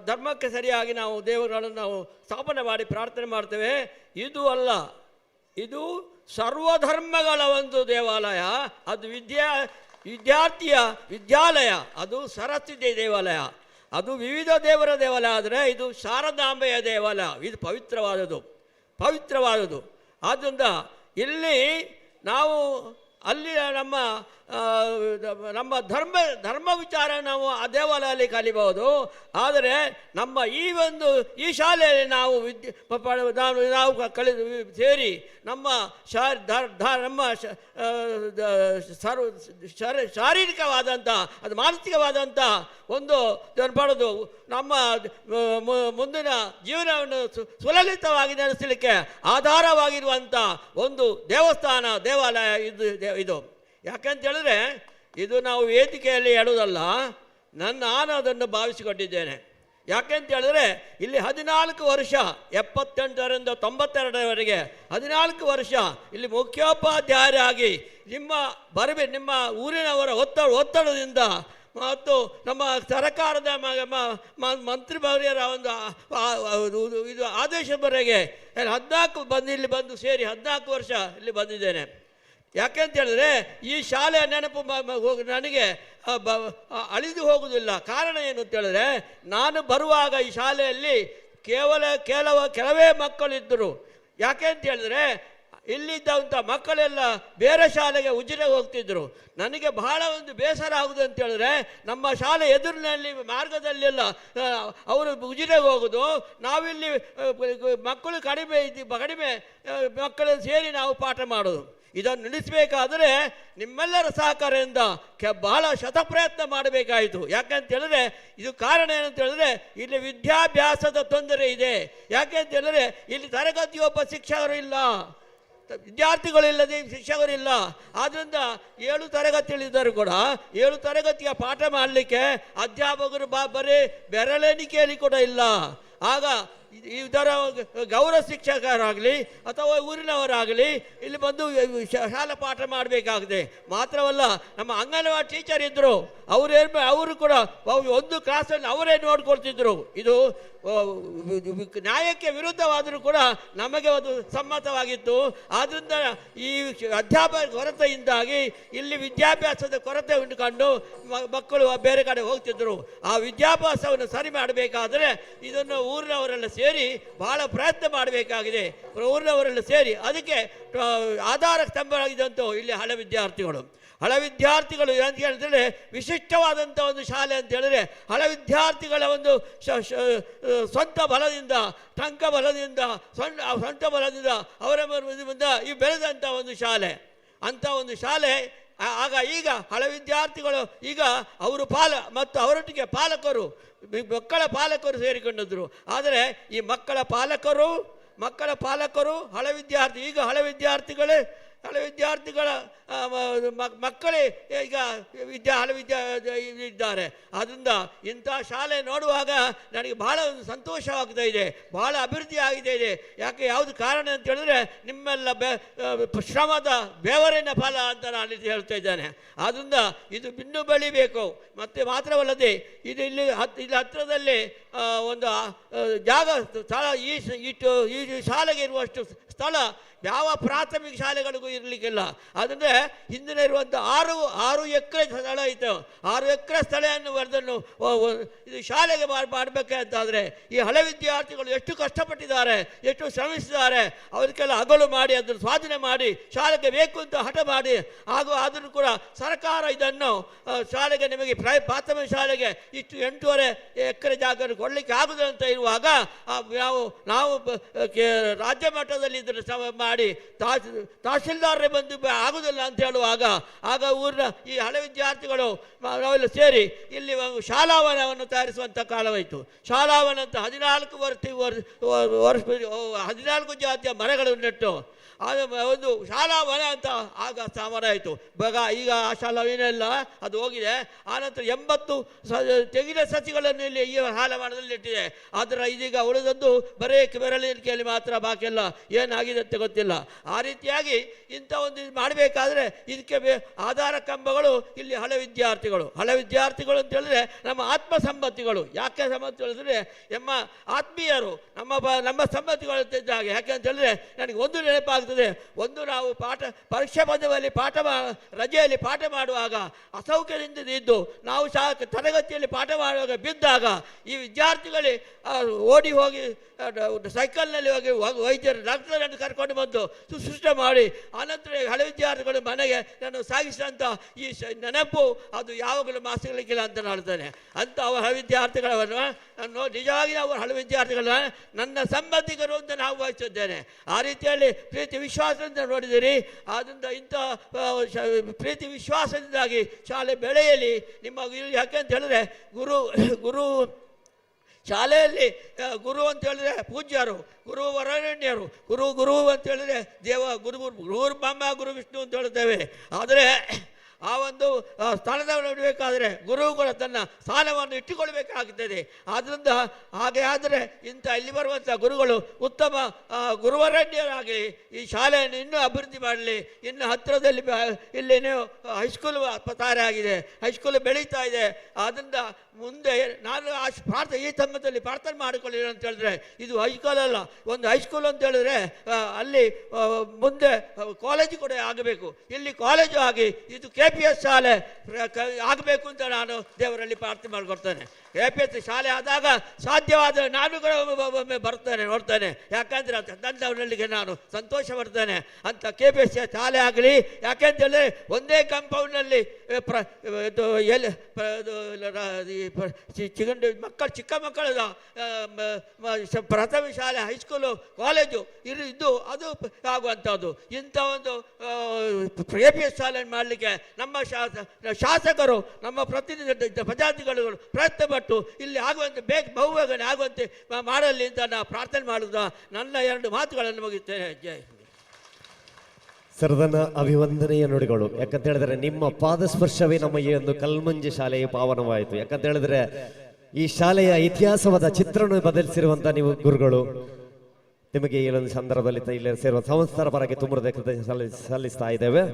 ಧರ್ಮಕ್ಕೆ ಸರಿಯಾಗಿ ನಾವು ದೇವರುಗಳನ್ನು ನಾವು ಸ್ಥಾಪನೆ ಮಾಡಿ ಪ್ರಾರ್ಥನೆ ಮಾಡ್ತೇವೆ. ಇದು ಅಲ್ಲ, ಇದು ಸರ್ವಧರ್ಮಗಳ ಒಂದು ದೇವಾಲಯ, ಅದು ವಿದ್ಯಾರ್ಥಿಯ ವಿದ್ಯಾಲಯ, ಅದು ಸರಸ್ವತಿ ದೇವಾಲಯ, ಅದು ವಿವಿಧ ದೇವರ ದೇವಾಲಯ. ಆದರೆ ಇದು ಶಾರದಾಂಬೆಯ ದೇವಾಲಯ, ಇದು ಪವಿತ್ರವಾದದ್ದು. ಆದ್ದರಿಂದ ಇಲ್ಲಿ ನಾವು ಅಲ್ಲಿ ನಮ್ಮ ಧರ್ಮ ವಿಚಾರ ನಾವು ಆ ದೇವಾಲಯದಲ್ಲಿ ಕಲಿಬಹುದು. ಆದರೆ ನಮ್ಮ ಈ ಶಾಲೆಯಲ್ಲಿ ನಾವು ನಾವು ಕಲಿದು ಸೇರಿ ನಮ್ಮ ಶಾರೀರಿಕವಾದಂಥ ಅದು ಮಾನಸಿಕವಾದಂಥ ಒಂದು ಪಡೆದು ನಮ್ಮ ಮುಂದಿನ ಜೀವನವನ್ನು ಸುಲಲಿತವಾಗಿ ನಡೆಸಲಿಕ್ಕೆ ಆಧಾರವಾಗಿರುವಂಥ ಒಂದು ದೇವಾಲಯ ಇದು. ಯಾಕಂತ ಹೇಳಿದ್ರೆ ಇದು ನಾವು ವೇದಿಕೆಯಲ್ಲಿ ಹೇಳುವುದಲ್ಲ, ನಾನು ಅದನ್ನು ಭಾವಿಸಿಕೊಂಡಿದ್ದೇನೆ. ಯಾಕೆಂತ ಹೇಳಿದ್ರೆ ಇಲ್ಲಿ 14 ವರ್ಷ 78ರಿಂದ 92ರವರೆಗೆ 14 ವರ್ಷ ಇಲ್ಲಿ ಮುಖ್ಯೋಪಾಧ್ಯಾಯರಾಗಿ ನಿಮ್ಮ ಊರಿನವರ ಒತ್ತಡದಿಂದ ಮತ್ತು ನಮ್ಮ ಸರ್ಕಾರದ ಮಂತ್ರಿಯವರ ಒಂದು ಇದು ಆದೇಶದವರೆಗೆ 14 ಇಲ್ಲಿ ಬಂದು ಸೇರಿ 14 ವರ್ಷ ಇಲ್ಲಿ ಬಂದಿದ್ದೇನೆ. ಯಾಕೆಂತ ಹೇಳಿದ್ರೆ ಈ ಶಾಲೆಯ ನೆನಪು ನನಗೆ ಅಳಿದು ಹೋಗುವುದಿಲ್ಲ. ಕಾರಣ ಏನು ಅಂತ ಹೇಳಿದ್ರೆ, ನಾನು ಬರುವಾಗ ಈ ಶಾಲೆಯಲ್ಲಿ ಕೆಲವೇ ಮಕ್ಕಳಿದ್ದರು. ಯಾಕೆ ಅಂತ ಹೇಳಿದ್ರೆ ಇಲ್ಲಿದ್ದಂಥ ಮಕ್ಕಳೆಲ್ಲ ಬೇರೆ ಶಾಲೆಗೆ ಉಜಿರೆ ಹೋಗ್ತಿದ್ರು. ನನಗೆ ಬಹಳ ಒಂದು ಬೇಸರ ಆಗುವುದು ಅಂತ ಹೇಳಿದ್ರೆ, ನಮ್ಮ ಶಾಲೆ ಎದುರಿನಲ್ಲಿ ಮಾರ್ಗದಲ್ಲೆಲ್ಲ ಅವರು ಉಜಿರೆಗೆ ಹೋಗೋದು, ನಾವಿಲ್ಲಿ ಮಕ್ಕಳು ಕಡಿಮೆ ಮಕ್ಕಳು ಸೇರಿ ನಾವು ಪಾಠ ಮಾಡೋದು. ಇದನ್ನು ನಿಲ್ಲಿಸಬೇಕಾದರೆ ನಿಮ್ಮೆಲ್ಲರ ಸಹಕಾರದಿಂದ ಬಹಳ ಶತಪ್ರಯತ್ನ ಮಾಡಬೇಕಾಯಿತು. ಯಾಕಂತ ಹೇಳಿದ್ರೆ ಇದು ಕಾರಣ ಏನಂತ ಹೇಳಿದ್ರೆ ಇಲ್ಲಿ ವಿದ್ಯಾಭ್ಯಾಸದ ತೊಂದರೆ ಇದೆ. ಯಾಕೆ ಅಂತ ಹೇಳಿದ್ರೆ ಇಲ್ಲಿ ತರಗತಿಯೊಬ್ಬ ಶಿಕ್ಷಕರು ಇಲ್ಲ, ವಿದ್ಯಾರ್ಥಿಗಳಿಲ್ಲದೆ ಶಿಕ್ಷಕರಿಲ್ಲ. ಆದ್ದರಿಂದ 7 ತರಗತಿಗಳಿದ್ದರೂ ಕೂಡ 7 ತರಗತಿಯ ಪಾಠ ಮಾಡಲಿಕ್ಕೆ ಅಧ್ಯಾಪಕರು ಬರೀ ಬೆರಳೆಣಿಕೆಯಲ್ಲಿ ಕೂಡ ಇಲ್ಲ. ಆಗ ಇದರ ಗೌರವ ಶಿಕ್ಷಕರಾಗಲಿ ಅಥವಾ ಊರಿನವರಾಗಲಿ ಇಲ್ಲಿ ಬಂದು ಶಾಲಾ ಪಾಠ ಮಾಡಬೇಕಾಗಿದೆ. ಮಾತ್ರವಲ್ಲ, ನಮ್ಮ ಅಂಗನವಾಡಿ ಟೀಚರ್ ಇದ್ದರು, ಅವರು ಕೂಡ ಒಂದು ಕ್ಲಾಸಲ್ಲಿ ಅವರೇ ನೋಡ್ಕೊಳ್ತಿದ್ರು. ಇದು ನ್ಯಾಯಕ್ಕೆ ವಿರುದ್ಧವಾದರೂ ಕೂಡ ನಮಗೆ ಅದು ಸಮ್ಮತವಾಗಿತ್ತು. ಆದ್ದರಿಂದ ಈ ಅಧ್ಯಾಪಕ ಕೊರತೆಯಿಂದಾಗಿ ಇಲ್ಲಿ ವಿದ್ಯಾಭ್ಯಾಸದ ಕೊರತೆ ಉಂಟುಕೊಂಡು ಮಕ್ಕಳು ಬೇರೆ ಕಡೆ ಹೋಗ್ತಿದ್ರು. ಆ ವಿದ್ಯಾಭ್ಯಾಸವನ್ನು ಸರಿ ಮಾಡಬೇಕಾದರೆ ಇದನ್ನು ಊರಿನವರೆಲ್ಲ ಸೇರಿ ಬಹಳ ಪ್ರಯತ್ನ ಮಾಡಬೇಕಾಗಿದೆ. ಊರಿನವರೆಲ್ಲ ಸೇರಿ ಅದಕ್ಕೆ ಆಧಾರ ಸ್ತಂಭವಾಗಿದ್ದಂಥ ಇಲ್ಲಿ ಹಳೆ ವಿದ್ಯಾರ್ಥಿಗಳು ಅಂತ ಹೇಳಿದ್ರೆ ವಿಶಿಷ್ಟವಾದಂಥ ಒಂದು ಶಾಲೆ ಅಂತ ಹೇಳಿದ್ರೆ ಹಳೆ ವಿದ್ಯಾರ್ಥಿಗಳ ಒಂದು ಸ್ವಂತ ಬಲದಿಂದ ಟಂಕ ಬಲದಿಂದ ಸ್ವಂತ ಬಲದಿಂದ ಅವರ ಈ ಬೆಳೆದಂಥ ಒಂದು ಶಾಲೆ, ಅಂಥ ಒಂದು ಶಾಲೆ. ಈಗ ಹಳೆ ವಿದ್ಯಾರ್ಥಿಗಳು ಈಗ ಅವರು ಮತ್ತು ಅವರೊಟ್ಟಿಗೆ ಮಕ್ಕಳ ಪಾಲಕರು ಸೇರಿಕೊಂಡಿದ್ರು. ಆದರೆ ಈ ಮಕ್ಕಳ ಪಾಲಕರು ಹಳೆ ವಿದ್ಯಾರ್ಥಿಗಳ ಮಕ್ಕಳೇ ಈಗ ಹಳೆ ಇದ್ದಾರೆ. ಆದ್ದರಿಂದ ಇಂಥ ಶಾಲೆ ನೋಡುವಾಗ ನನಗೆ ಬಹಳ ಒಂದು ಸಂತೋಷವಾಗ್ತಾ ಇದೆ, ಬಹಳ ಅಭಿವೃದ್ಧಿ ಆಗಿದೆ ಇದೆ. ಯಾವುದು ಕಾರಣ ಅಂತ ಹೇಳಿದ್ರೆ ನಿಮ್ಮೆಲ್ಲ ಶ್ರಮದ ಬೆವರಿನ ಫಲ ಅಂತ ನಾನು ಹೇಳ್ತಾ ಇದ್ದೇನೆ. ಆದ್ದರಿಂದ ಇದು ಇನ್ನೂ ಬೆಳಿಬೇಕು. ಮತ್ತು ಮಾತ್ರವಲ್ಲದೆ ಇಲ್ಲಿ ಹತ್ತಿರದಲ್ಲಿ ಒಂದು ಜಾಗ ಸ್ಥಳ ಈ ಶಾಲೆಗೆ ಇರುವಷ್ಟು ಸ್ಥಳ ಯಾವ ಪ್ರಾಥಮಿಕ ಶಾಲೆಗಳಿಗೂ ಇರಲಿಕ್ಕಿಲ್ಲ. ಅದನ್ನೇ ಹಿಂದಿನ ಇರುವಂಥ ಆರು ಎಕರೆ ಸ್ಥಳ ಇತ್ತು. 6 ಎಕರೆ ಸ್ಥಳವನ್ನು ಬರೆದನ್ನು ಇದು ಶಾಲೆಗೆ ಮಾಡಬೇಕಾದ್ರೆ ಈ ಹಳೆ ವಿದ್ಯಾರ್ಥಿಗಳು ಎಷ್ಟು ಕಷ್ಟಪಟ್ಟಿದ್ದಾರೆ, ಎಷ್ಟು ಶ್ರಮಿಸಿದ್ದಾರೆ. ಅವರಿಗೆಲ್ಲ ಹಗಲು ಮಾಡಿ ಅದನ್ನು ಸ್ವಾಧೀನ ಮಾಡಿ ಶಾಲೆಗೆ ಬೇಕು ಅಂತ ಹಠ ಮಾಡಿ ಹಾಗೂ ಅದನ್ನು ಕೂಡ ಸರ್ಕಾರ ಇದನ್ನು ಶಾಲೆಗೆ ನಿಮಗೆ ಪ್ರಾಥಮಿಕ ಶಾಲೆಗೆ ಇಷ್ಟು 8.5 ಎಕರೆ ಜಾಗ ಕೊಡಲಿಕ್ಕೆ ಆಗುದು ಅಂತ ಇರುವಾಗ ನಾವು ರಾಜ್ಯ ಮಟ್ಟದಲ್ಲಿ ಇದನ್ನು ಮಾಡಿ ತಹಶೀಲ್ದಾರರೇ ಬಂದು ಆಗುದಿಲ್ಲ ಅಂತ ಹೇಳುವಾಗ ಆಗ ಊರಿನ ಈ ಹಳೆ ವಿದ್ಯಾರ್ಥಿಗಳು ನಾವೆಲ್ಲ ಸೇರಿ ಇಲ್ಲಿ ಶಾಲಾವನವನ್ನು ತಯಾರಿಸುವಂಥ ಕಾಲವಾಯಿತು. ಶಾಲಾವನ ಅಂತ 14 ಜಾತಿಯ ಮರಗಳು ನೆಟ್ಟು ಅದು ಒಂದು ಶಾಲಾವನ ಅಂತ ಆಗ ಸ್ಥಾಪನೆ ಆಯಿತು. ಈಗ ಆ ಶಾಲಾವನೆಲ್ಲ ಅದು ಹೋಗಿದೆ. ಆನಂತರ 80 ತೆಂಗಿನ ಸಸಿಗಳನ್ನು ಇಲ್ಲಿ ಈ ಶಾಲಾವನದಲ್ಲಿ ಇಟ್ಟಿದೆ. ಅದರ ಇದೀಗ ಉಳಿದದ್ದು ಬರೀ ಬೆರಳಿಕೆಯಲ್ಲಿ ಮಾತ್ರ, ಬಾಕಿ ಎಲ್ಲ ಏನಾಗಿದೆ ಅಂತ ಗೊತ್ತಿಲ್ಲ. ಆ ರೀತಿಯಾಗಿ ಇಂಥ ಒಂದು ಮಾಡಬೇಕಾದ್ರೆ ಇದಕ್ಕೆ ಆಧಾರ ಕಂಬಗಳು ಇಲ್ಲಿ ಹಳೆ ವಿದ್ಯಾರ್ಥಿಗಳು ಅಂತ ಹೇಳಿದ್ರೆ ನಮ್ಮ ಆತ್ಮ ಸಂಬಂಧಿಗಳು. ಯಾಕೆ ಸಂಬಂಧಿ ಹೇಳಿದ್ರೆ ನಮ್ಮ ಆತ್ಮೀಯರು, ನಮ್ಮ ಸಂಬಂಧಿಗಳು ಇದ್ದ ಹಾಗೆ. ಯಾಕೆ ಅಂತ ಹೇಳಿದ್ರೆ ನನಗೆ ಒಂದು ನೆನಪಾಗ್ತದೆ. ಒಂದು ನಾವು ಪರೀಕ್ಷೆ ಬಂದವಲ್ಲಿ ರಜೆಯಲ್ಲಿ ಪಾಠ ಮಾಡುವಾಗ ಅಸೌಕರ್ಯದಿಂದ ಇದ್ದು ನಾವು ತರಗತಿಯಲ್ಲಿ ಪಾಠ ಮಾಡುವಾಗ ಬಿದ್ದಾಗ ಈ ವಿದ್ಯಾರ್ಥಿಗಳೇ ಓಡಿ ಹೋಗಿ ಸೈಕಲ್ನಲ್ಲಿ ಹೋಗಿ ಡಾಕ್ಟರನ್ನು ಕರ್ಕೊಂಡು ಬಂದು ಶುಶ್ರೂಷೆ ಮಾಡಿ ಆನಂತರ ಹಳೆ ವಿದ್ಯಾರ್ಥಿಗಳು ಮನೆಗೆ ನಾನು ಸಾಗಿಸಿದಂಥ ಈ ನೆನಪು ಅದು ಯಾವಾಗಲೂ ಮಾಸಿಗಲಿಕ್ಕಿಲ್ಲ ಅಂತ ಹೇಳ್ತಾನೆ. ಅಂತ ಹಳೆ ವಿದ್ಯಾರ್ಥಿಗಳನ್ನು ನಾನು ನಿಜವಾಗಿ ನಾವು ಹಳೆ ವಿದ್ಯಾರ್ಥಿಗಳನ್ನ ನನ್ನ ಸಂಬಂಧಿಕರು ಅಂತ ನಾವು ಭಾವಿಸಿದ್ದೇನೆ. ಆ ರೀತಿಯಲ್ಲಿ ಪ್ರೀತಿ ವಿಶ್ವಾಸದಿಂದ ನೋಡಿದಿರಿ. ಆದ್ದರಿಂದ ಇಂಥ ಪ್ರೀತಿ ವಿಶ್ವಾಸದಿಂದಾಗಿ ಶಾಲೆ ಬೆಳೆಯಲಿ ನಿಮ್ಮ. ಯಾಕೆ ಅಂತ ಹೇಳಿದ್ರೆ ಗುರು ಶಾಲೆಯಲ್ಲಿ ಗುರು ಅಂತ ಹೇಳಿದ್ರೆ ಪೂಜ್ಯರು, ಗುರು ವರಣ್ಯರು, ಗುರು ಅಂತ ಹೇಳಿದ್ರೆ ಗುರು ಬ್ರಹ್ಮ ಗುರು ವಿಷ್ಣು ಅಂತ ಹೇಳ್ತೇವೆ. ಆದರೆ ಆ ಒಂದು ಸ್ಥಾನದಲ್ಲಿ ನೋಡಬೇಕಾದ್ರೆ ಗುರು ಕೂಡ ತನ್ನ ಸ್ಥಾನವನ್ನು ಇಟ್ಟುಕೊಳ್ಬೇಕಾಗುತ್ತದೆ. ಆದ್ದರಿಂದ ಹಾಗೆ ಆದರೆ ಇಂಥ ಇಲ್ಲಿ ಬರುವಂಥ ಗುರುಗಳು ಉತ್ತಮ ಗುರುವರಣ್ಯರಾಗಲಿ ಈ ಶಾಲೆಯನ್ನು ಇನ್ನೂ ಅಭಿವೃದ್ಧಿ ಮಾಡಲಿ. ಇನ್ನು ಹತ್ತಿರದಲ್ಲಿ ಇಲ್ಲೇನೋ ಹೈಸ್ಕೂಲ್ ತಯಾರಾಗಿದೆ, ಹೈಸ್ಕೂಲ್ ಬೆಳೀತಾ ಇದೆ. ಆದ್ದರಿಂದ ಮುಂದೆ ನಾನು ಈ ಸಂದರ್ಭದಲ್ಲಿ ಪ್ರಾರ್ಥನೆ ಮಾಡಿಕೊಳ್ಳಿ ಅಂತ ಹೇಳಿದ್ರೆ ಇದು ಹೈಸ್ಕೂಲ್ ಅಲ್ಲ, ಒಂದು ಹೈಸ್ಕೂಲ್ ಅಂತ ಹೇಳಿದ್ರೆ ಅಲ್ಲಿ ಮುಂದೆ ಕಾಲೇಜು ಕೂಡ ಆಗಬೇಕು. ಇಲ್ಲಿ ಕಾಲೇಜು ಆಗಿ ಇದು KPS ಶಾಲೆ ಆಗಬೇಕು ಅಂತ ನಾನು ದೇವರಲ್ಲಿ ಪ್ರಾರ್ಥನೆ ಮಾಡಿಕೊಡ್ತೇನೆ. KPS ಶಾಲೆ ಆದಾಗ ಸಾಧ್ಯವಾದರೆ ನಾನು ಕೂಡ ಒಮ್ಮೆ ಬರ್ತೇನೆ, ನೋಡ್ತೇನೆ. ಯಾಕಂದರೆ ನನ್ನವರಲ್ಲಿಗೆ ನಾನು ಸಂತೋಷ ಪಡ್ತೇನೆ. ಅಂತ KPS ಶಾಲೆ ಆಗಲಿ. ಯಾಕೆಂತೇಳಿದ್ರೆ ಒಂದೇ ಕಾಂಪೌಂಡ್ನಲ್ಲಿ ಚಿಕ್ಕ ಮಕ್ಕಳದ ಪ್ರಾಥಮಿಕ ಶಾಲೆ, ಹೈಸ್ಕೂಲು, ಕಾಲೇಜು ಇದ್ದು ಅದು ಆಗುವಂಥದ್ದು. ಇಂಥ ಒಂದು KPS ಶಾಲೆಯನ್ನು ಮಾಡಲಿಕ್ಕೆ ನಮ್ಮ ಶಾಸಕರು, ನಮ್ಮ ಪ್ರಜಾತಿಗಳು ಪ್ರಯತ್ನ ಪಟ್ಟು ಇಲ್ಲಿ ಆಗುವಂತೆ ಬಹುಬೇಗನೆ ಆಗುವಂತೆ ಮಾಡಲಿ ಅಂತ ನಾನು ಪ್ರಾರ್ಥನೆ ಮಾಡುತ್ತಾ ನನ್ನ 2 ಮಾತುಗಳನ್ನು ಮುಗಿಸ್ತೇನೆ. ಜೈ. ಸರದನ ಅಭಿವಂದನೆಯ ನುಡಿಗಳು. ಯಾಕಂತ ಹೇಳಿದ್ರೆ ನಿಮ್ಮ ಪಾದಸ್ಪರ್ಶವೇ ನಮ್ಮ ಈ ಒಂದು ಕಲ್ಮಂಜಿ ಶಾಲೆಯ ಪಾವನವಾಯಿತು. ಯಾಕಂತ ಹೇಳಿದ್ರೆ ಈ ಶಾಲೆಯ ಇತಿಹಾಸವಾದ ಚಿತ್ರಣ ಬದಲಿಸಿರುವಂತ ನೀವು ಗುರುಗಳು, ನಿಮಗೆ ಈ ಒಂದು ಸಂದರ್ಭದಲ್ಲಿ ಇಲ್ಲಿ ಸೇರುವ ಸಂಸ್ಥರ ಪರವಾಗಿ ತುಂಬ ಸಲ್ಲಿಸ್ತಾ ಇದ್ದೇವೆ.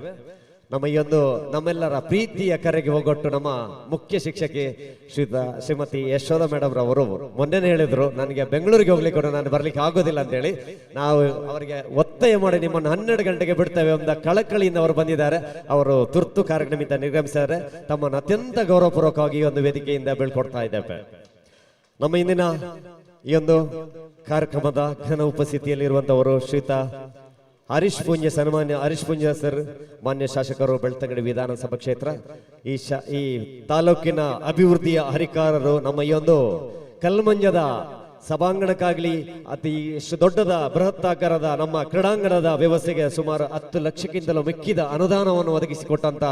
ನಮ್ಮ ಈ ಒಂದು ನಮ್ಮೆಲ್ಲರ ಪ್ರೀತಿಯ ಕರೆಗೆ ಹೋಗೊಟ್ಟು ನಮ್ಮ ಮುಖ್ಯ ಶಿಕ್ಷಕಿ ಶ್ರೀಮತಿ ಯಶೋಧ ಮೇಡಮ್ ರವರು ಮೊನ್ನೆನೇ ಹೇಳಿದ್ರು, ನನಗೆ ಬೆಂಗಳೂರಿಗೆ ಹೋಗ್ಲಿಕ್ಕೆ ನಾನು ಬರ್ಲಿಕ್ಕೆ ಆಗೋದಿಲ್ಲ ಅಂತೇಳಿ. ನಾವು ಅವರಿಗೆ ಒತ್ತಾಯ ಮಾಡಿ ನಿಮ್ಮನ್ನು 12 ಗಂಟೆಗೆ ಬಿಡ್ತೇವೆ ಎಂಬ ಕಳಕಳಿಯಿಂದ ಅವರು ಬಂದಿದ್ದಾರೆ. ಅವರು ತುರ್ತು ಕಾರ್ಯಕ್ರಮದಿಂದ ನಿರ್ಗಮಿಸಿದ್ದಾರೆ. ತಮ್ಮನ್ನು ಅತ್ಯಂತ ಗೌರವಪೂರ್ವಕವಾಗಿ ಈ ಒಂದು ವೇದಿಕೆಯಿಂದ ಬೀಳ್ಕೊಡ್ತಾ ಇದ್ದೇವೆ. ನಮ್ಮ ಇಂದಿನ ಈ ಒಂದು ಕಾರ್ಯಕ್ರಮದ ಘನ ಉಪಸ್ಥಿತಿಯಲ್ಲಿರುವಂತವರು ಶ್ರೀಯುತ ಹರೀಶ್ ಪುಂಜ, ಸನ್ಮಾನ್ಯ ಹರೀಶ್ ಪುಂಜ ಸರ್, ಮಾನ್ಯ ಶಾಸಕರು, ಬೆಳ್ತಂಗಡಿ ವಿಧಾನಸಭಾ ಕ್ಷೇತ್ರ, ಈ ತಾಲೂಕಿನ ಅಭಿವೃದ್ಧಿಯ ಹರಿಕಾರರು. ನಮ್ಮ ಈ ಒಂದು ಕಲ್ಮಂಜದ ಸಭಾಂಗಣಕ್ಕಾಗಲಿ ಅತಿ ದೊಡ್ಡದ ಬೃಹತ್ತಾಕಾರದ ನಮ್ಮ ಕ್ರೀಡಾಂಗಣದ ವ್ಯವಸ್ಥೆಗೆ ಸುಮಾರು 10 ಲಕ್ಷಕ್ಕಿಂತಲೂ ಮಿಕ್ಕಿದ ಅನುದಾನವನ್ನು ಒದಗಿಸಿಕೊಟ್ಟಂತ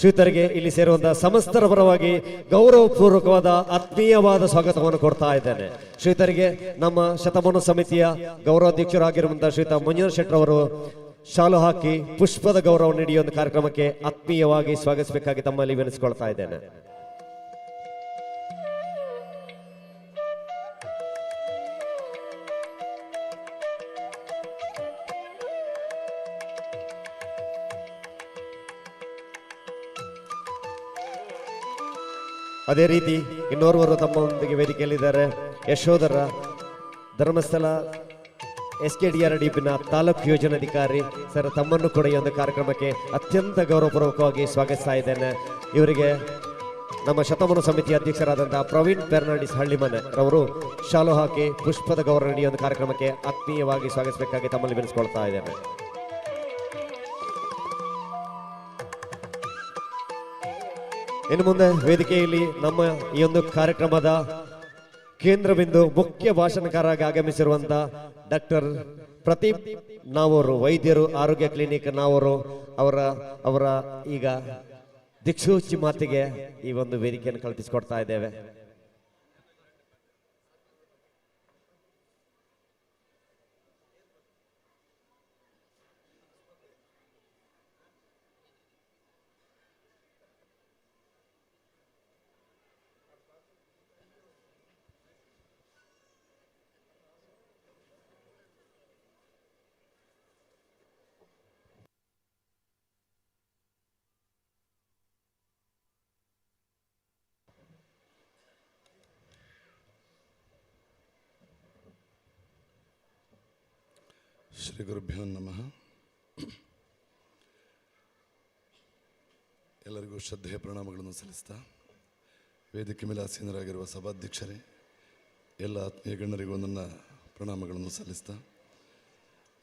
ಶ್ರೀತರಿಗೆ ಇಲ್ಲಿ ಸೇರುವಂತಹ ಸಮಸ್ತರ ಪರವಾಗಿ ಗೌರವಪೂರ್ವಕವಾದ ಆತ್ಮೀಯವಾದ ಸ್ವಾಗತವನ್ನು ಕೊಡ್ತಾ ಇದ್ದೇನೆ. ಶ್ರೀತರಿಗೆ ನಮ್ಮ ಶತಮಾನ ಸಮಿತಿಯ ಗೌರವಾಧ್ಯಕ್ಷರಾಗಿರುವಂತಹ ಶ್ರೀಯುತ ಮಂಜುನಾಥ್ ಶೆಟ್ಟರ್ ಅವರು ಶಾಲು ಹಾಕಿ ಪುಷ್ಪದ ಗೌರವ ನೀಡಿ ಒಂದು ಕಾರ್ಯಕ್ರಮಕ್ಕೆ ಆತ್ಮೀಯವಾಗಿ ಸ್ವಾಗತಿಸಬೇಕಾಗಿ ತಮ್ಮಲ್ಲಿ ವಿನಂತಿಸಿಕೊಳ್ತಾ ಇದ್ದೇನೆ. ಅದೇ ರೀತಿ ಇನ್ನೋರ್ವರು ತಮ್ಮೊಂದಿಗೆ ವೇದಿಕೆಯಲ್ಲಿದ್ದಾರೆ. ಯಶೋಧರ ಧರ್ಮಸ್ಥಳ SKDRDPನ ತಾಲೂಕು ಯೋಜನಾಧಿಕಾರಿ ಸರ್, ತಮ್ಮನ್ನು ಕೂಡ ಈ ಒಂದು ಕಾರ್ಯಕ್ರಮಕ್ಕೆ ಅತ್ಯಂತ ಗೌರವಪೂರ್ವಕವಾಗಿ ಸ್ವಾಗತಿಸ್ತಾ ಇದ್ದೇನೆ. ಇವರಿಗೆ ನಮ್ಮ ಶತಮಾನ ಸಮಿತಿ ಅಧ್ಯಕ್ಷರಾದಂತಹ ಪ್ರವೀಣ್ ಫೆರ್ನಾಂಡಿಸ್ ಹಳ್ಳಿಮನೆ ರವರು ಶಾಲು ಹಾಕಿ ಪುಷ್ಪದ ಗೌರವ ನೀಡಿ ಒಂದು ಕಾರ್ಯಕ್ರಮಕ್ಕೆ ಆತ್ಮೀಯವಾಗಿ ಸ್ವಾಗತಿಸಬೇಕಾಗಿ ತಮ್ಮಲ್ಲಿ ವಿನಿಸ್ಕೊಳ್ತಾ ಇದ್ದೇನೆ. ಇನ್ನು ಮುಂದೆ ವೇದಿಕೆಯಲ್ಲಿ ನಮ್ಮ ಈ ಒಂದು ಕಾರ್ಯಕ್ರಮದ ಕೇಂದ್ರ ಬಿಂದು ಮುಖ್ಯ ಭಾಷಣಕಾರರಾಗಿ ಆಗಮಿಸಿರುವಂತಹ ಡಾಕ್ಟರ್ ಪ್ರದೀಪ್ ನಾವೂರು, ವೈದ್ಯರು, ಆರೋಗ್ಯ ಕ್ಲಿನಿಕ್ ನಾವೂರು ಅವರ ಈಗ ದಿಕ್ಸೂಚಿ ಮಾತಿಗೆ ಈ ಒಂದು ವೇದಿಕೆಯನ್ನು ಕಲ್ಪಿಸಿಕೊಡ್ತಾ ಇದ್ದೇವೆ. ಶ್ರೀ ಗುರುಭ್ಯೋ ನಮಃ. ಎಲ್ಲರಿಗೂ ಶ್ರದ್ಧೆಯ ಪ್ರಣಾಮಗಳನ್ನು ಸಲ್ಲಿಸ್ತಾ, ವೇದಿಕೆ ಮೇಲೆ ಆಸೀನರಾಗಿರುವ ಸಭಾಧ್ಯಕ್ಷರೇ, ಎಲ್ಲ ಆತ್ಮೀಯ ಗಣ್ಯರಿಗೂ ನನ್ನ ಪ್ರಣಾಮಗಳನ್ನು ಸಲ್ಲಿಸ್ತಾ,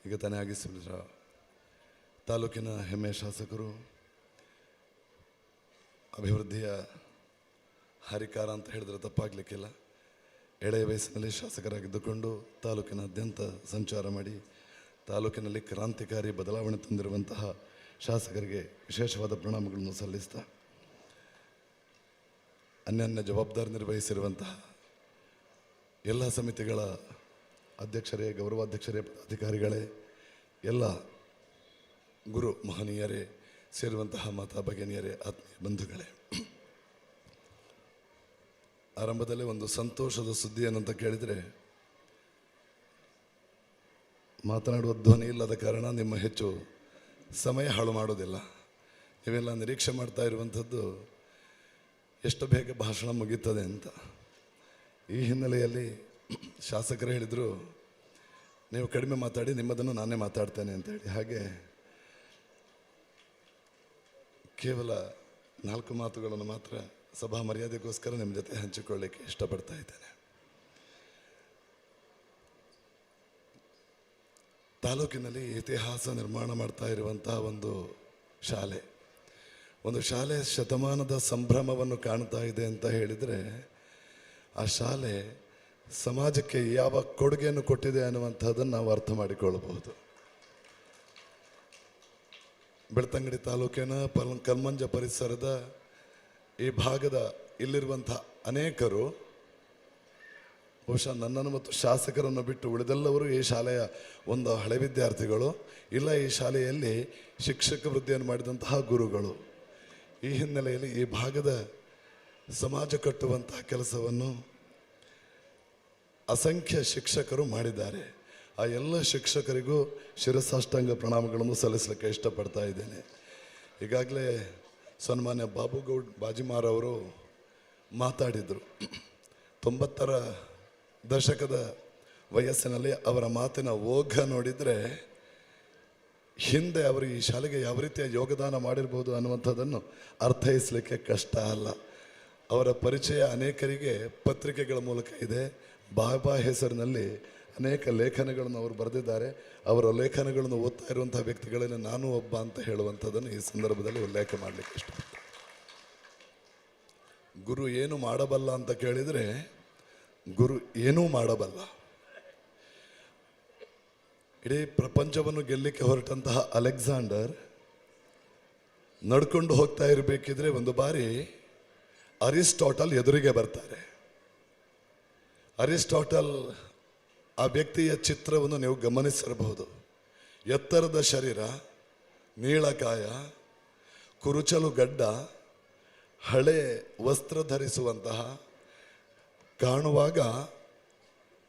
ಈಗ ತಾನೇ ಆಗಿಸಿದ ತಾಲೂಕಿನ ಹೆಮ್ಮೆಯ ಶಾಸಕರು, ಅಭಿವೃದ್ಧಿಯ ಹರಿಕಾರ ಅಂತ ಹೇಳಿದ್ರೆ ತಪ್ಪಾಗಲಿಕ್ಕಿಲ್ಲ. ಎಳೆಯ ವಯಸ್ಸಿನಲ್ಲಿ ಶಾಸಕರಾಗಿದ್ದುಕೊಂಡು ತಾಲೂಕಿನಾದ್ಯಂತ ಸಂಚಾರ ಮಾಡಿ ತಾಲೂಕಿನಲ್ಲಿ ಕ್ರಾಂತಿಕಾರಿ ಬದಲಾವಣೆ ತಂದಿರುವಂತಹ ಶಾಸಕರಿಗೆ ವಿಶೇಷವಾದ ಪ್ರಣಾಮಗಳನ್ನು ಸಲ್ಲಿಸ್ತಾ, ಅನ್ಯಾನ್ಯ ಜವಾಬ್ದಾರಿ ನಿರ್ವಹಿಸಿರುವಂತಹ ಎಲ್ಲ ಸಮಿತಿಗಳ ಅಧ್ಯಕ್ಷರೇ, ಗೌರವಾಧ್ಯಕ್ಷರೇ, ಅಧಿಕಾರಿಗಳೇ, ಎಲ್ಲ ಗುರು ಮಹನೀಯರೇ ಸೇರುವಂತಹ ಮಾತಾ ಭಗಿನಿಯರೇ, ಆತ್ಮೀಯ ಬಂಧುಗಳೇ, ಆರಂಭದಲ್ಲೇ ಒಂದು ಸಂತೋಷದ ಸುದ್ದಿ ಏನಂತ ಕೇಳಿದರೆ, ಮಾತನಾಡುವ ಧ್ವನಿ ಇಲ್ಲದ ಕಾರಣ ನಿಮ್ಮ ಹೆಚ್ಚು ಸಮಯ ಹಾಳು ಮಾಡೋದಿಲ್ಲ. ನೀವೆಲ್ಲ ನಿರೀಕ್ಷೆ ಮಾಡ್ತಾ ಇರುವಂಥದ್ದು ಎಷ್ಟು ಬೇಗ ಭಾಷಣ ಮುಗೀತದೆ ಅಂತ. ಈ ಹಿನ್ನೆಲೆಯಲ್ಲಿ ಶಾಸಕರು ಹೇಳಿದರು, ನೀವು ಕಡಿಮೆ ಮಾತಾಡಿ, ನಿಮ್ಮದನ್ನು ನಾನೇ ಮಾತಾಡ್ತೇನೆ ಅಂತೇಳಿ. ಹಾಗೆ ಕೇವಲ 4 ಮಾತುಗಳನ್ನು ಮಾತ್ರ ಸಭಾ ಮರ್ಯಾದೆಗೋಸ್ಕರ ನಿಮ್ಮ ಜೊತೆ ಹಂಚಿಕೊಳ್ಳಿಕ್ಕೆ ಇಷ್ಟಪಡ್ತಾ ಇದ್ದೇನೆ. ತಾಲೂಕಿನಲ್ಲಿ ಇತಿಹಾಸ ನಿರ್ಮಾಣ ಮಾಡ್ತಾ ಇರುವಂತಹ ಒಂದು ಶಾಲೆ ಶತಮಾನದ ಸಂಭ್ರಮವನ್ನು ಕಾಣ್ತಾ ಇದೆ ಅಂತ ಹೇಳಿದರೆ, ಆ ಶಾಲೆ ಸಮಾಜಕ್ಕೆ ಯಾವ ಕೊಡುಗೆಯನ್ನು ಕೊಟ್ಟಿದೆ ಅನ್ನುವಂಥದ್ದನ್ನು ನಾವು ಅರ್ಥ ಮಾಡಿಕೊಳ್ಳಬಹುದು. ಬೆಳ್ತಂಗಡಿ ತಾಲೂಕಿನ ಕಲ್ಮಂಜ ಪರಿಸರದ ಈ ಭಾಗದ ಇಲ್ಲಿರುವಂಥ ಅನೇಕರು, ಬಹುಶಃ ನನ್ನನ್ನು ಮತ್ತು ಶಾಸಕರನ್ನು ಬಿಟ್ಟು ಉಳಿದೆಲ್ಲವರು ಈ ಶಾಲೆಯ ಒಂದು ಹಳೆ ವಿದ್ಯಾರ್ಥಿಗಳು, ಇಲ್ಲ ಈ ಶಾಲೆಯಲ್ಲಿ ಶಿಕ್ಷಕ ವೃತ್ತಿಯನ್ನು ಮಾಡಿದಂತಹ ಗುರುಗಳು. ಈ ಹಿನ್ನೆಲೆಯಲ್ಲಿ ಈ ಭಾಗದ ಸಮಾಜ ಕಟ್ಟುವಂತಹ ಕೆಲಸವನ್ನು ಅಸಂಖ್ಯ ಶಿಕ್ಷಕರು ಮಾಡಿದ್ದಾರೆ. ಆ ಎಲ್ಲ ಶಿಕ್ಷಕರಿಗೂ ಶಿರಸಾಷ್ಟಾಂಗ ಪ್ರಣಾಮಗಳನ್ನು ಸಲ್ಲಿಸಲಿಕ್ಕೆ ಇಷ್ಟಪಡ್ತಾ ಇದ್ದೇನೆ. ಈಗಾಗಲೇ ಸನ್ಮಾನ್ಯ ಬಾಬುಗೌಡ್ ಬಾಜಿಮಾರ್ ಅವರು ಮಾತಾಡಿದರು. 90ರ ದಶಕದ ವಯಸ್ಸಿನಲ್ಲಿ ಅವರ ಮಾತಿನ ಓಘ ನೋಡಿದರೆ, ಹಿಂದೆ ಅವರು ಈ ಶಾಲೆಗೆ ಯಾವ ರೀತಿಯ ಯೋಗದಾನ ಮಾಡಿರ್ಬೋದು ಅನ್ನುವಂಥದ್ದನ್ನು ಅರ್ಥೈಸಲಿಕ್ಕೆ ಕಷ್ಟ ಅಲ್ಲ. ಅವರ ಪರಿಚಯ ಅನೇಕರಿಗೆ ಪತ್ರಿಕೆಗಳ ಮೂಲಕ ಇದೆ. ಬಾಬಾ ಹೆಸರಿನಲ್ಲಿ ಅನೇಕ ಲೇಖನಗಳನ್ನು ಅವರು ಬರೆದಿದ್ದಾರೆ. ಅವರ ಲೇಖನಗಳನ್ನು ಓದ್ತಾ ಇರುವಂಥ ವ್ಯಕ್ತಿಗಳಲ್ಲಿ ನಾನು ಒಬ್ಬ ಅಂತ ಹೇಳುವಂಥದ್ದನ್ನು ಈ ಸಂದರ್ಭದಲ್ಲಿ ಉಲ್ಲೇಖ ಮಾಡಲಿಕ್ಕೆ ಇಷ್ಟಪಡ್ತೀನಿ. ಗುರು ಏನು ಮಾಡಬಲ್ಲ ಅಂತ ಕೇಳಿದರೆ, ಗುರು ಏನೂ ಮಾಡಬಲ್ಲ. ಇಡೀ ಪ್ರಪಂಚವನ್ನು ಗೆಲ್ಲಲಿಕ್ಕೆ ಹೊರಟಂತಹ ಅಲೆಕ್ಸಾಂಡರ್ ನಡ್ಕೊಂಡು ಹೋಗ್ತಾ ಇರಬೇಕಿದ್ರೆ ಒಂದು ಬಾರಿ ಅರಿಸ್ಟಾಟಲ್ ಎದುರಿಗೆ ಬರ್ತಾರೆ. ಅರಿಸ್ಟಾಟಲ್ ಆ ವ್ಯಕ್ತಿಯ ಚಿತ್ರವನ್ನು ನೀವು ಗಮನಿಸಿರಬಹುದು. ಎತ್ತರದ ಶರೀರ, ನೀಳಕಾಯ, ಕುರುಚಲು ಗಡ್ಡ, ಹಳೆ ವಸ್ತ್ರ ಧರಿಸುವಂತಹ, ಕಾಣುವಾಗ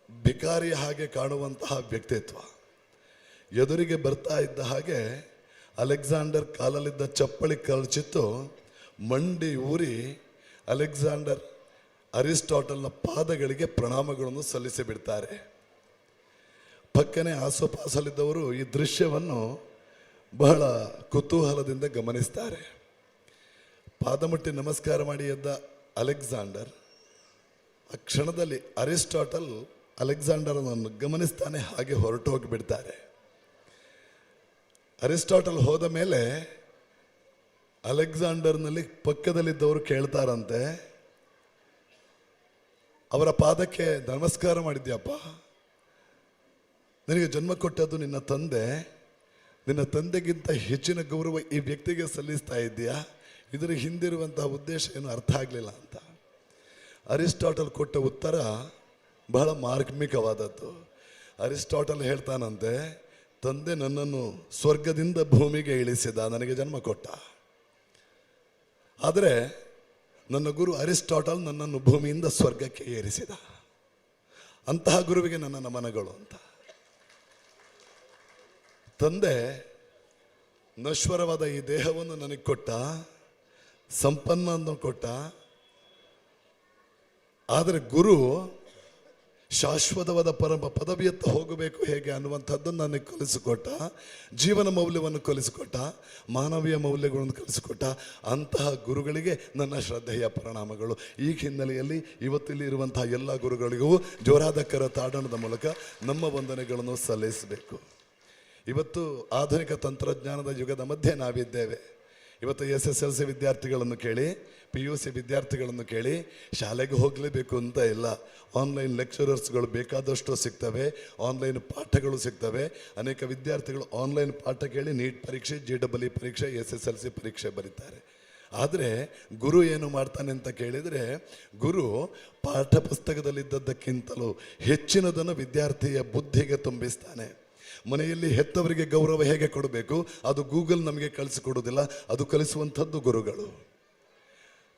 ಭಿಕಾರಿಯ ಹಾಗೆ ಕಾಣುವಂತಹ ವ್ಯಕ್ತಿತ್ವ. ಎದುರಿಗೆ ಬರ್ತಾ ಇದ್ದ ಹಾಗೆ ಅಲೆಕ್ಸಾಂಡರ್ ಕಾಲಲ್ಲಿದ್ದ ಚಪ್ಪಳಿ ಕಳಚಿತ್ತು ಮಂಡಿ ಊರಿ ಅಲೆಕ್ಸಾಂಡರ್ ಅರಿಸ್ಟಾಟಲ್ನ ಪಾದಗಳಿಗೆ ಪ್ರಣಾಮಗಳನ್ನು ಸಲ್ಲಿಸಿ ಬಿಡ್ತಾರೆ. ಪಕ್ಕನೆ ಆಸುಪಾಸಲ್ಲಿದ್ದವರು ಈ ದೃಶ್ಯವನ್ನು ಬಹಳ ಕುತೂಹಲದಿಂದ ಗಮನಿಸ್ತಾರೆ. ಪಾದಮುಟ್ಟಿ ನಮಸ್ಕಾರ ಮಾಡಿ ಎದ್ದ ಅಲೆಕ್ಸಾಂಡರ್ ಆ ಕ್ಷಣದಲ್ಲಿ ಅರಿಸ್ಟಾಟಲ್ ಅಲೆಕ್ಸಾಂಡರನನ್ನು ಗಮನಿಸ್ತಾನೆ, ಹಾಗೆ ಹೊರಟು ಹೋಗಿಬಿಡ್ತಾರೆ. ಅರಿಸ್ಟಾಟಲ್ ಹೋದ ಮೇಲೆ ಅಲೆಕ್ಸಾಂಡರ್ನಲ್ಲಿ ಪಕ್ಕದಲ್ಲಿದ್ದವರು ಕೇಳ್ತಾರಂತೆ, ಅವರ ಪಾದಕ್ಕೆ ನಮಸ್ಕಾರ ಮಾಡಿದ್ಯಪ್ಪ, ನಿನಗೆ ಜನ್ಮ ಕೊಟ್ಟದ್ದು ನಿನ್ನ ತಂದೆ, ನಿನ್ನ ತಂದೆಗಿಂತ ಹೆಚ್ಚಿನ ಗೌರವ ಈ ವ್ಯಕ್ತಿಗೆ ಸಲ್ಲಿಸ್ತಾ ಇದ್ದೀಯಾ, ಇದರ ಹಿಂದಿರುವಂತಹ ಉದ್ದೇಶ ಏನು ಅರ್ಥ ಆಗಲಿಲ್ಲ ಅಂತ. ಅರಿಸ್ಟಾಟಲ್ ಕೊಟ್ಟ ಉತ್ತರ ಬಹಳ ಮಾರ್ಮಿಕವಾದದ್ದು. ಅರಿಸ್ಟಾಟಲ್ ಹೇಳ್ತಾನಂತೆ, ತಂದೆ ನನ್ನನ್ನು ಸ್ವರ್ಗದಿಂದ ಭೂಮಿಗೆ ಇಳಿಸಿದ, ನನಗೆ ಜನ್ಮ ಕೊಟ್ಟ. ಆದರೆ ನನ್ನ ಗುರು ಅರಿಸ್ಟಾಟಲ್ ನನ್ನನ್ನು ಭೂಮಿಯಿಂದ ಸ್ವರ್ಗಕ್ಕೆ ಏರಿಸಿದ. ಅಂತಹ ಗುರುವಿಗೆ ನನ್ನ ನಮನಗಳು ಅಂತ. ತಂದೆ ನಶ್ವರವಾದ ಈ ದೇಹವನ್ನು ನನಗೆ ಕೊಟ್ಟ, ಸಂಪನ್ನನ್ನು ಕೊಟ್ಟ, ಆದರೆ ಗುರು ಶಾಶ್ವತವಾದ ಪರಮ ಪದವಿಯತ್ತ ಹೋಗಬೇಕು ಹೇಗೆ ಅನ್ನುವಂಥದ್ದನ್ನು ನನಗೆ ಕಲಿಸಿಕೊಟ್ಟ, ಜೀವನ ಮೌಲ್ಯವನ್ನು ಕಲಿಸಿಕೊಟ್ಟ, ಮಾನವೀಯ ಮೌಲ್ಯಗಳನ್ನು ಕಲಿಸಿಕೊಟ್ಟ. ಅಂತಹ ಗುರುಗಳಿಗೆ ನನ್ನ ಶ್ರದ್ಧೆಯ ಪರಿಣಾಮಗಳು. ಈ ಹಿನ್ನೆಲೆಯಲ್ಲಿ ಇವತ್ತಿಲ್ಲಿ ಇರುವಂತಹ ಎಲ್ಲ ಗುರುಗಳಿಗೂ ಜೋರಾದ ಕರತಾಡನದ ಮೂಲಕ ನಮ್ಮ ವಂದನೆಗಳನ್ನು ಸಲ್ಲಿಸಬೇಕು. ಇವತ್ತು ಆಧುನಿಕ ತಂತ್ರಜ್ಞಾನದ ಯುಗದ ಮಧ್ಯೆ ನಾವಿದ್ದೇವೆ. ಇವತ್ತು SSLC ವಿದ್ಯಾರ್ಥಿಗಳನ್ನು ಕೇಳಿ, PUC ವಿದ್ಯಾರ್ಥಿಗಳನ್ನು ಕೇಳಿ, ಶಾಲೆಗೆ ಹೋಗಲೇಬೇಕು ಅಂತ ಇಲ್ಲ, ಆನ್ಲೈನ್ ಲೆಕ್ಚರರ್ಸ್ಗಳು ಬೇಕಾದಷ್ಟು ಸಿಗ್ತವೆ, ಆನ್ಲೈನ್ ಪಾಠಗಳು ಸಿಗ್ತವೆ. ಅನೇಕ ವಿದ್ಯಾರ್ಥಿಗಳು ಆನ್ಲೈನ್ ಪಾಠ ಕೇಳಿ ನೀಟ್ ಪರೀಕ್ಷೆ, JEE ಪರೀಕ್ಷೆ, SSLC ಪರೀಕ್ಷೆ ಬರೀತಾರೆ. ಆದರೆ ಗುರು ಏನು ಮಾಡ್ತಾನೆ ಅಂತ ಕೇಳಿದರೆ, ಗುರು ಪಾಠ ಪುಸ್ತಕದಲ್ಲಿದ್ದದ್ದಕ್ಕಿಂತಲೂ ಹೆಚ್ಚಿನದನ್ನು ವಿದ್ಯಾರ್ಥಿಯ ಬುದ್ಧಿಗೆ ತುಂಬಿಸ್ತಾನೆ. ಮನೆಯಲ್ಲಿ ಹೆತ್ತವರಿಗೆ ಗೌರವ ಹೇಗೆ ಕೊಡಬೇಕು ಅದು ಗೂಗಲ್ ನಮಗೆ ಕಲಿಸಿಕೊಡೋದಿಲ್ಲ, ಅದು ಕಲಿಸುವಂಥದ್ದು ಗುರುಗಳು.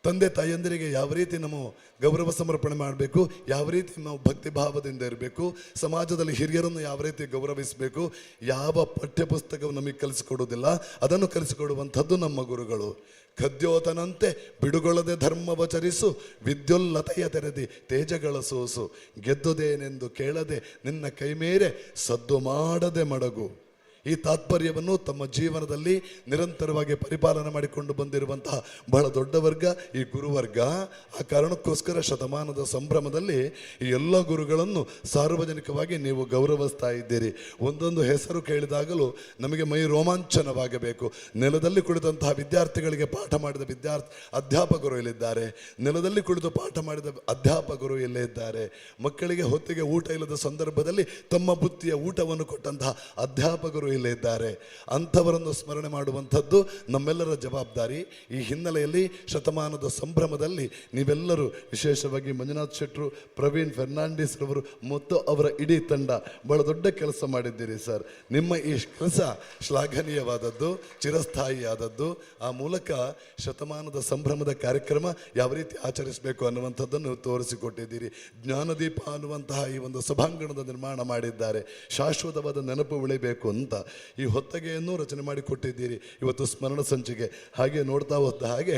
ತಂದೆ ತಾಯಂದಿರಿಗೆ ಯಾವ ರೀತಿ ನಾವು ಗೌರವ ಸಮರ್ಪಣೆ ಮಾಡಬೇಕು, ಯಾವ ರೀತಿ ನಾವು ಭಕ್ತಿ ಭಾವದಿಂದ ಇರಬೇಕು, ಸಮಾಜದಲ್ಲಿ ಹಿರಿಯರನ್ನು ಯಾವ ರೀತಿ ಗೌರವಿಸಬೇಕು, ಯಾವ ಪಠ್ಯಪುಸ್ತಕವು ನಮಗೆ ಕಲಿಸಿಕೊಡೋದಿಲ್ಲ, ಅದನ್ನು ಕಲಿಸಿಕೊಡುವಂಥದ್ದು ನಮ್ಮ ಗುರುಗಳು. ಖದ್ಯೋತನಂತೆ ಬಿಡುಗೊಳ್ಳದೆ ಧರ್ಮವಚರಿಸು, ವಿದ್ಯುಲ್ಲತೆಯ ತೆರೆದಿ ತೇಜಗಳ ಸೋಸು, ಗೆದ್ದುದೇನೆಂದು ಕೇಳದೆ ನಿನ್ನ ಕೈಮೇರೆ ಸದ್ದು ಮಾಡದೆ ಮಡಗು. ಈ ತಾತ್ಪರ್ಯವನ್ನು ತಮ್ಮ ಜೀವನದಲ್ಲಿ ನಿರಂತರವಾಗಿ ಪರಿಪಾಲನೆ ಮಾಡಿಕೊಂಡು ಬಂದಿರುವಂತಹ ಬಹಳ ದೊಡ್ಡ ವರ್ಗ ಈ ಗುರುವರ್ಗ. ಆ ಕಾರಣಕ್ಕೋಸ್ಕರ ಶತಮಾನದ ಸಂಭ್ರಮದಲ್ಲಿ ಈ ಎಲ್ಲ ಗುರುಗಳನ್ನು ಸಾರ್ವಜನಿಕವಾಗಿ ನೀವು ಗೌರವಿಸ್ತಾ ಇದ್ದೀರಿ. ಒಂದೊಂದು ಹೆಸರು ಕೇಳಿದಾಗಲೂ ನಮಗೆ ಮೈ ರೋಮಾಂಚನವಾಗಬೇಕು. ನೆಲದಲ್ಲಿ ಕುಳಿತಂತಹ ವಿದ್ಯಾರ್ಥಿಗಳಿಗೆ ಪಾಠ ಮಾಡಿದ ಅಧ್ಯಾಪಕರು ಇಲ್ಲಿದ್ದಾರೆ, ನೆಲದಲ್ಲಿ ಕುಳಿತು ಪಾಠ ಮಾಡಿದ ಅಧ್ಯಾಪಕರು ಇಲ್ಲೇ ಇದ್ದಾರೆ, ಮಕ್ಕಳಿಗೆ ಹೊತ್ತಿಗೆ ಊಟ ಇಲ್ಲದ ಸಂದರ್ಭದಲ್ಲಿ ತಮ್ಮ ಬುತ್ತಿಯ ಊಟವನ್ನು ಕೊಟ್ಟಂತಹ ಅಧ್ಯಾಪಕರು ಇಲ್ಲೇ ಇದ್ದಾರೆ. ಅಂಥವರನ್ನು ಸ್ಮರಣೆ ಮಾಡುವಂಥದ್ದು ನಮ್ಮೆಲ್ಲರ ಜವಾಬ್ದಾರಿ. ಈ ಹಿನ್ನೆಲೆಯಲ್ಲಿ ಶತಮಾನದ ಸಂಭ್ರಮದಲ್ಲಿ ನೀವೆಲ್ಲರೂ, ವಿಶೇಷವಾಗಿ ಮಂಜುನಾಥ್ ಶೆಟ್ಟರು, ಪ್ರವೀಣ್ ಫೆರ್ನಾಂಡಿಸ್ ರವರು ಮತ್ತು ಅವರ ಇಡೀ ತಂಡ ಬಹಳ ದೊಡ್ಡ ಕೆಲಸ ಮಾಡಿದ್ದೀರಿ ಸರ್. ನಿಮ್ಮ ಈ ಕೆಲಸ ಶ್ಲಾಘನೀಯವಾದದ್ದು, ಚಿರಸ್ಥಾಯಿಯಾದದ್ದು. ಆ ಮೂಲಕ ಶತಮಾನದ ಸಂಭ್ರಮದ ಕಾರ್ಯಕ್ರಮ ಯಾವ ರೀತಿ ಆಚರಿಸಬೇಕು ಅನ್ನುವಂಥದ್ದನ್ನು ತೋರಿಸಿಕೊಟ್ಟಿದ್ದೀರಿ. ಜ್ಞಾನದೀಪ ಅನ್ನುವಂತಹ ಈ ಒಂದು ಸಭಾಂಗಣದ ನಿರ್ಮಾಣ ಮಾಡಿದ್ದಾರೆ. ಶಾಶ್ವತವಾದ ನೆನಪು ಉಳಿಬೇಕು ಅಂತ ಈ ಹೊತ್ತಗೆಯನ್ನು ರಚನೆ ಮಾಡಿಕೊಟ್ಟಿದ್ದೀರಿ. ಇವತ್ತು ಸ್ಮರಣ ಸಂಚಿಕೆ ಹಾಗೆ ನೋಡ್ತಾ ಹೋದ ಹಾಗೆ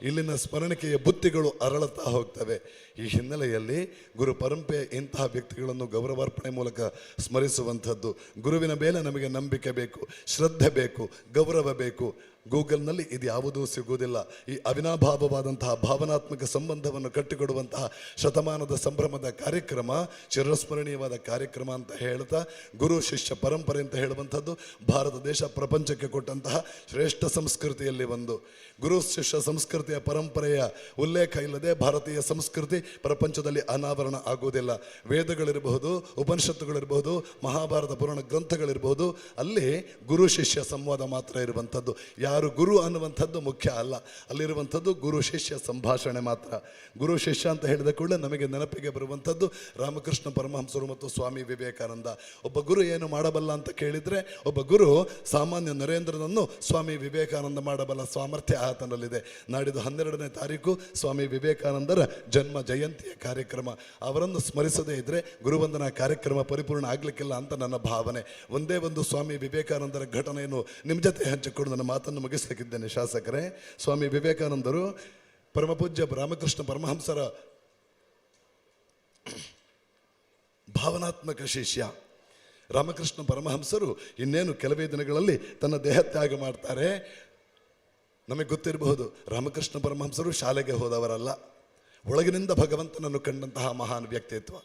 ಇಲ್ಲಿನ ಸ್ಮರಣಿಕೆಯ ಬುತ್ತಿಗಳು ಅರಳುತ್ತಾ ಹೋಗ್ತವೆ. ಈ ಹಿನ್ನೆಲೆಯಲ್ಲಿ ಗುರು ಪರಂಪರೆ ಇಂತಹ ವ್ಯಕ್ತಿಗಳನ್ನು ಗೌರವಾರ್ಪಣೆ ಮೂಲಕ ಸ್ಮರಿಸುವಂಥದ್ದು. ಗುರುವಿನ ಮೇಲೆ ನಮಗೆ ನಂಬಿಕೆ ಬೇಕು, ಶ್ರದ್ಧೆ ಬೇಕು, ಗೌರವ ಬೇಕು. ಗೂಗಲ್ನಲ್ಲಿ ಇದು ಯಾವುದೂ ಸಿಗುವುದಿಲ್ಲ. ಈ ಅವಿನಾಭಾವವಾದಂತಹ ಭಾವನಾತ್ಮಕ ಸಂಬಂಧವನ್ನು ಕಟ್ಟಿಕೊಡುವಂತಹ ಶತಮಾನದ ಸಂಭ್ರಮದ ಕಾರ್ಯಕ್ರಮ ಚಿರಸ್ಮರಣೀಯವಾದ ಕಾರ್ಯಕ್ರಮ ಅಂತ ಹೇಳ್ತಾ, ಗುರು ಶಿಷ್ಯ ಪರಂಪರೆ ಅಂತ ಹೇಳುವಂಥದ್ದು ಭಾರತ ದೇಶ ಪ್ರಪಂಚಕ್ಕೆ ಕೊಟ್ಟಂತಹ ಶ್ರೇಷ್ಠ ಸಂಸ್ಕೃತಿಯಲ್ಲಿ ಒಂದು. ಗುರು ಶಿಷ್ಯ ಸಂಸ್ಕೃತಿಯ ಪರಂಪರೆಯ ಉಲ್ಲೇಖ ಇಲ್ಲದೆ ಭಾರತೀಯ ಸಂಸ್ಕೃತಿ ಪ್ರಪಂಚದಲ್ಲಿ ಅನಾವರಣ ಆಗುವುದಿಲ್ಲ. ವೇದಗಳಿರಬಹುದು, ಉಪನಿಷತ್ತುಗಳಿರಬಹುದು, ಮಹಾಭಾರತ ಪುರಾಣ ಗ್ರಂಥಗಳಿರಬಹುದು, ಅಲ್ಲಿ ಗುರು ಶಿಷ್ಯ ಸಂವಾದ ಮಾತ್ರ ಇರುವಂಥದ್ದು. ಯಾರು ಗುರು ಅನ್ನುವಂಥದ್ದು ಮುಖ್ಯ ಅಲ್ಲ, ಅಲ್ಲಿರುವಂಥದ್ದು ಗುರು ಶಿಷ್ಯ ಸಂಭಾಷಣೆ ಮಾತ್ರ. ಗುರು ಶಿಷ್ಯ ಅಂತ ಹೇಳಿದ ಕೂಡಲೇ ನಮಗೆ ನೆನಪಿಗೆ ಬರುವಂಥದ್ದು ರಾಮಕೃಷ್ಣ ಪರಮಹಂಸರು ಮತ್ತು ಸ್ವಾಮಿ ವಿವೇಕಾನಂದ. ಒಬ್ಬ ಗುರು ಏನು ಮಾಡಬಲ್ಲ ಅಂತ ಕೇಳಿದರೆ, ಒಬ್ಬ ಗುರು ಸಾಮಾನ್ಯ ನರೇಂದ್ರನನ್ನು ಸ್ವಾಮಿ ವಿವೇಕಾನಂದ ಮಾಡಬಲ್ಲ ಸಾಮರ್ಥ್ಯ ಆತನಲ್ಲಿದೆ. ನಾಡಿದ್ದು 12ನೇ ತಾರೀಕು ಸ್ವಾಮಿ ವಿವೇಕಾನಂದರ ಜನ್ಮ ಜಯಂತಿಯ ಕಾರ್ಯಕ್ರಮ. ಅವರನ್ನು ಸ್ಮರಿಸದೇ ಇದ್ದರೆ ಗುರುವಂದನಾ ಕಾರ್ಯಕ್ರಮ ಪರಿಪೂರ್ಣ ಆಗಲಿಕ್ಕಿಲ್ಲ ಅಂತ ನನ್ನ ಭಾವನೆ. ಒಂದೇ ಒಂದು ಸ್ವಾಮಿ ವಿವೇಕಾನಂದರ ಘಟನೆಯನ್ನು ನಿಮ್ಮ ಜೊತೆ ಹಂಚಿಕೊಂಡು ನನ್ನ ಮಾತನ್ನು ಮುಗಿಸಲಿಕ್ಕಿದ್ದೇನೆ ಶಾಸಕರೇ. ಸ್ವಾಮಿ ವಿವೇಕಾನಂದರು ಪರಮಪೂಜ್ಯ ರಾಮಕೃಷ್ಣ ಪರಮಹಂಸರ ಭಾವನಾತ್ಮಕ ಶಿಷ್ಯ. ರಾಮಕೃಷ್ಣ ಪರಮಹಂಸರು ಇನ್ನೇನು ಕೆಲವೇ ದಿನಗಳಲ್ಲಿ ತನ್ನ ದೇಹತ್ಯಾಗ ಮಾಡ್ತಾರೆ. ನಮಗೆ ಗೊತ್ತಿರಬಹುದು, ರಾಮಕೃಷ್ಣ ಪರಮಹಂಸರು ಶಾಲೆಗೆ ಹೋದವರಲ್ಲ, ಒಳಗಿನಿಂದ ಭಗವಂತನನ್ನು ಕಂಡಂತಹ ಮಹಾನ್ ವ್ಯಕ್ತಿತ್ವ.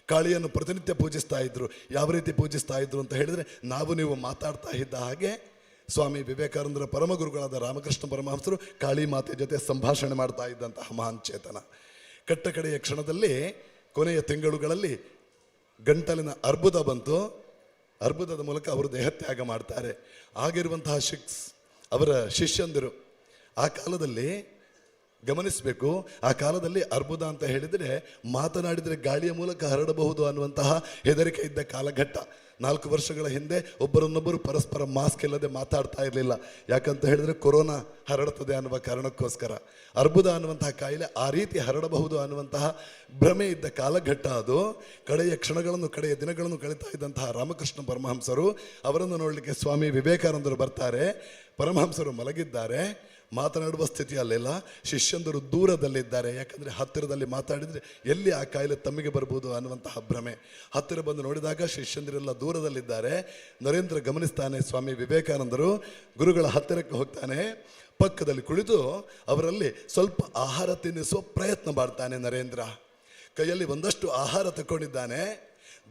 ಕಾಳಿಯನ್ನು ಪ್ರತಿನಿತ್ಯ ಪೂಜಿಸ್ತಾ ಇದ್ರು. ಯಾವ ರೀತಿ ಪೂಜಿಸ್ತಾ ಇದ್ರು ಅಂತ ಹೇಳಿದರೆ, ನಾವು ನೀವು ಮಾತಾಡ್ತಾ ಇದ್ದ ಹಾಗೆ ಸ್ವಾಮಿ ವಿವೇಕಾನಂದರ ಪರಮಗುರುಗಳಾದ ರಾಮಕೃಷ್ಣ ಪರಮಹಂಸರು ಕಾಳಿ ಮಾತೆ ಜೊತೆ ಸಂಭಾಷಣೆ ಮಾಡ್ತಾ ಇದ್ದಂತಹ ಮಹಾನ್ ಚೇತನ. ಕಟ್ಟಕಡೆಯ ಕ್ಷಣದಲ್ಲಿ, ಕೊನೆಯ ತಿಂಗಳುಗಳಲ್ಲಿ ಗಂಟಲಿನ ಅರ್ಬುದ ಬಂತು. ಅರ್ಬುದದ ಮೂಲಕ ಅವರು ದೇಹತ್ಯಾಗ ಮಾಡ್ತಾರೆ. ಆಗಿರುವಂತಹ ಅವರ ಶಿಷ್ಯಂದಿರು ಆ ಕಾಲದಲ್ಲಿ ಗಮನಿಸಬೇಕು, ಆ ಕಾಲದಲ್ಲಿ ಅರ್ಬುದ ಅಂತ ಹೇಳಿದರೆ ಮಾತನಾಡಿದರೆ ಗಾಳಿಯ ಮೂಲಕ ಹರಡಬಹುದು ಅನ್ನುವಂತಹ ಹೆದರಿಕೆ ಇದ್ದ ಕಾಲಘಟ್ಟ. 4 ವರ್ಷಗಳ ಹಿಂದೆ ಒಬ್ಬರನ್ನೊಬ್ಬರು ಪರಸ್ಪರ ಮಾಸ್ಕ್ ಇಲ್ಲದೆ ಮಾತಾಡ್ತಾ ಇರಲಿಲ್ಲ. ಯಾಕಂತ ಹೇಳಿದರೆ ಕೊರೋನಾ ಹರಡುತ್ತದೆ ಅನ್ನುವ ಕಾರಣಕ್ಕೋಸ್ಕರ. ಅರ್ಬುದ ಅನ್ನುವಂತಹ ಕಾಯಿಲೆ ಆ ರೀತಿ ಹರಡಬಹುದು ಅನ್ನುವಂತಹ ಭ್ರಮೆ ಇದ್ದ ಕಾಲಘಟ್ಟ ಅದು. ಕಡೆಯ ಕ್ಷಣಗಳನ್ನು, ಕಡೆಯ ದಿನಗಳನ್ನು ಕಳೀತಾ ಇದ್ದಂತಹ ರಾಮಕೃಷ್ಣ ಪರಮಹಂಸರು ಅವರನ್ನು ನೋಡಲಿಕ್ಕೆ ಸ್ವಾಮಿ ವಿವೇಕಾನಂದರು ಬರ್ತಾರೆ. ಪರಮಹಂಸರು ಮಲಗಿದ್ದಾರೆ, ಮಾತನಾಡುವ ಸ್ಥಿತಿಯಲ್ಲೆಲ್ಲ. ಶಿಷ್ಯಂದರು ದೂರದಲ್ಲಿದ್ದಾರೆ, ಯಾಕಂದರೆ ಹತ್ತಿರದಲ್ಲಿ ಮಾತಾಡಿದರೆ ಎಲ್ಲಿ ಆ ಕಾಯಿಲೆ ತಮ್ಮಿಗೆ ಬರ್ಬೋದು ಅನ್ನುವಂತಹ ಭ್ರಮೆ. ಹತ್ತಿರ ಬಂದು ನೋಡಿದಾಗ ಶಿಷ್ಯಂದಿರೆಲ್ಲ ದೂರದಲ್ಲಿದ್ದಾರೆ. ನರೇಂದ್ರ ಗಮನಿಸ್ತಾನೆ, ಸ್ವಾಮಿ ವಿವೇಕಾನಂದರು ಗುರುಗಳ ಹತ್ತಿರಕ್ಕೆ ಹೋಗ್ತಾನೆ. ಪಕ್ಕದಲ್ಲಿ ಕುಳಿತು ಅವರಲ್ಲಿ ಸ್ವಲ್ಪ ಆಹಾರ ತಿನ್ನಿಸುವ ಪ್ರಯತ್ನ ಮಾಡ್ತಾನೆ ನರೇಂದ್ರ. ಕೈಯಲ್ಲಿ ಒಂದಷ್ಟು ಆಹಾರ ತಗೊಂಡಿದ್ದಾನೆ.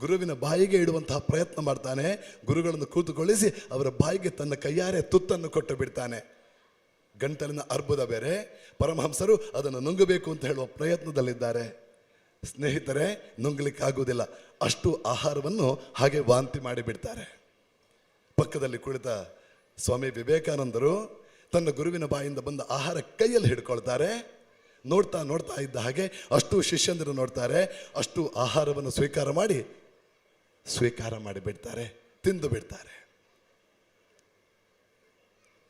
ಗುರುವಿನ ಬಾಯಿಗೆ ಇಡುವಂತಹ ಪ್ರಯತ್ನ ಮಾಡ್ತಾನೆ. ಗುರುಗಳನ್ನು ಕೂತುಕೊಳ್ಳಿಸಿ ಅವರ ಬಾಯಿಗೆ ತನ್ನ ಕೈಯಾರೆ ತುತ್ತನ್ನು ಕೊಟ್ಟು ಬಿಡ್ತಾನೆ. ಗಂಟಲಿನ ಅರ್ಬುದ ಬೇರೆ, ಪರಮಹಂಸರು ಅದನ್ನು ನುಂಗಬೇಕು ಅಂತ ಹೇಳುವ ಪ್ರಯತ್ನದಲ್ಲಿದ್ದಾರೆ. ಸ್ನೇಹಿತರೆ, ನುಂಗಲಿಕ್ಕಾಗುವುದಿಲ್ಲ. ಅಷ್ಟು ಆಹಾರವನ್ನು ಹಾಗೆ ವಾಂತಿ ಮಾಡಿಬಿಡ್ತಾರೆ. ಪಕ್ಕದಲ್ಲಿ ಕುಳಿತ ಸ್ವಾಮಿ ವಿವೇಕಾನಂದರು ತನ್ನ ಗುರುವಿನ ಬಾಯಿಂದ ಬಂದ ಆಹಾರ ಕೈಯಲ್ಲಿ ಹಿಡ್ಕೊಳ್ತಾರೆ. ನೋಡ್ತಾ ನೋಡ್ತಾ ಇದ್ದ ಹಾಗೆ ಅಷ್ಟು ಶಿಷ್ಯಂದರು ನೋಡ್ತಾರೆ. ಅಷ್ಟು ಆಹಾರವನ್ನು ಸ್ವೀಕಾರ ಮಾಡಿಬಿಡ್ತಾರೆ, ತಿಂದು ಬಿಡ್ತಾರೆ.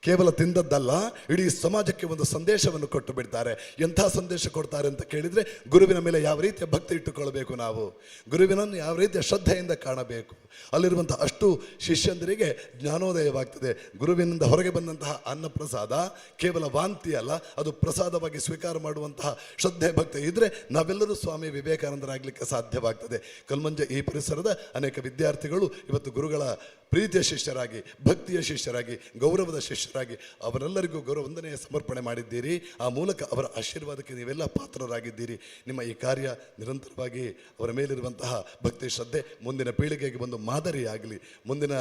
ಕೇವಲ ತಿಂದದ್ದಲ್ಲ, ಇಡೀ ಸಮಾಜಕ್ಕೆ ಒಂದು ಸಂದೇಶವನ್ನು ಕೊಟ್ಟು ಬಿಡ್ತಾರೆ. ಎಂಥ ಸಂದೇಶ ಕೊಡ್ತಾರೆ ಅಂತ ಕೇಳಿದರೆ, ಗುರುವಿನ ಮೇಲೆ ಯಾವ ರೀತಿಯ ಭಕ್ತಿ ಇಟ್ಟುಕೊಳ್ಳಬೇಕು, ನಾವು ಗುರುವಿನನ್ನು ಯಾವ ರೀತಿಯ ಶ್ರದ್ಧೆಯಿಂದ ಕಾಣಬೇಕು. ಅಲ್ಲಿರುವಂಥ ಅಷ್ಟು ಶಿಷ್ಯಂದರಿಗೆ ಜ್ಞಾನೋದಯವಾಗ್ತದೆ. ಗುರುವಿನಿಂದ ಹೊರಗೆ ಬಂದಂತಹ ಅನ್ನಪ್ರಸಾದ ಕೇವಲ ವಾಂತಿ ಅಲ್ಲ, ಅದು ಪ್ರಸಾದವಾಗಿ ಸ್ವೀಕಾರ ಮಾಡುವಂತಹ ಶ್ರದ್ಧೆ ಭಕ್ತಿ ಇದ್ದರೆ ನಾವೆಲ್ಲರೂ ಸ್ವಾಮಿ ವಿವೇಕಾನಂದರಾಗಲಿಕ್ಕೆ ಸಾಧ್ಯವಾಗ್ತದೆ. ಕಲ್ಮಂಜ ಈ ಪರಿಸರದ ಅನೇಕ ವಿದ್ಯಾರ್ಥಿಗಳು ಇವತ್ತು ಗುರುಗಳ ಪ್ರೀತಿಯ ಶಿಷ್ಯರಾಗಿ, ಭಕ್ತಿಯ ಶಿಷ್ಯರಾಗಿ, ಗೌರವದ ಶಿಷ್ಯರಾಗಿ ಅವರೆಲ್ಲರಿಗೂ ಗೌರವಂದನೆಯ ಸಮರ್ಪಣೆ ಮಾಡಿದ್ದೀರಿ. ಆ ಮೂಲಕ ಅವರ ಆಶೀರ್ವಾದಕ್ಕೆ ನೀವೆಲ್ಲ ಪಾತ್ರರಾಗಿದ್ದೀರಿ. ನಿಮ್ಮ ಈ ಕಾರ್ಯ ನಿರಂತರವಾಗಿ ಅವರ ಮೇಲಿರುವಂತಹ ಭಕ್ತಿ ಶ್ರದ್ಧೆ ಮುಂದಿನ ಪೀಳಿಗೆಗೆ ಒಂದು ಮಾದರಿಯಾಗಲಿ. ಮುಂದಿನ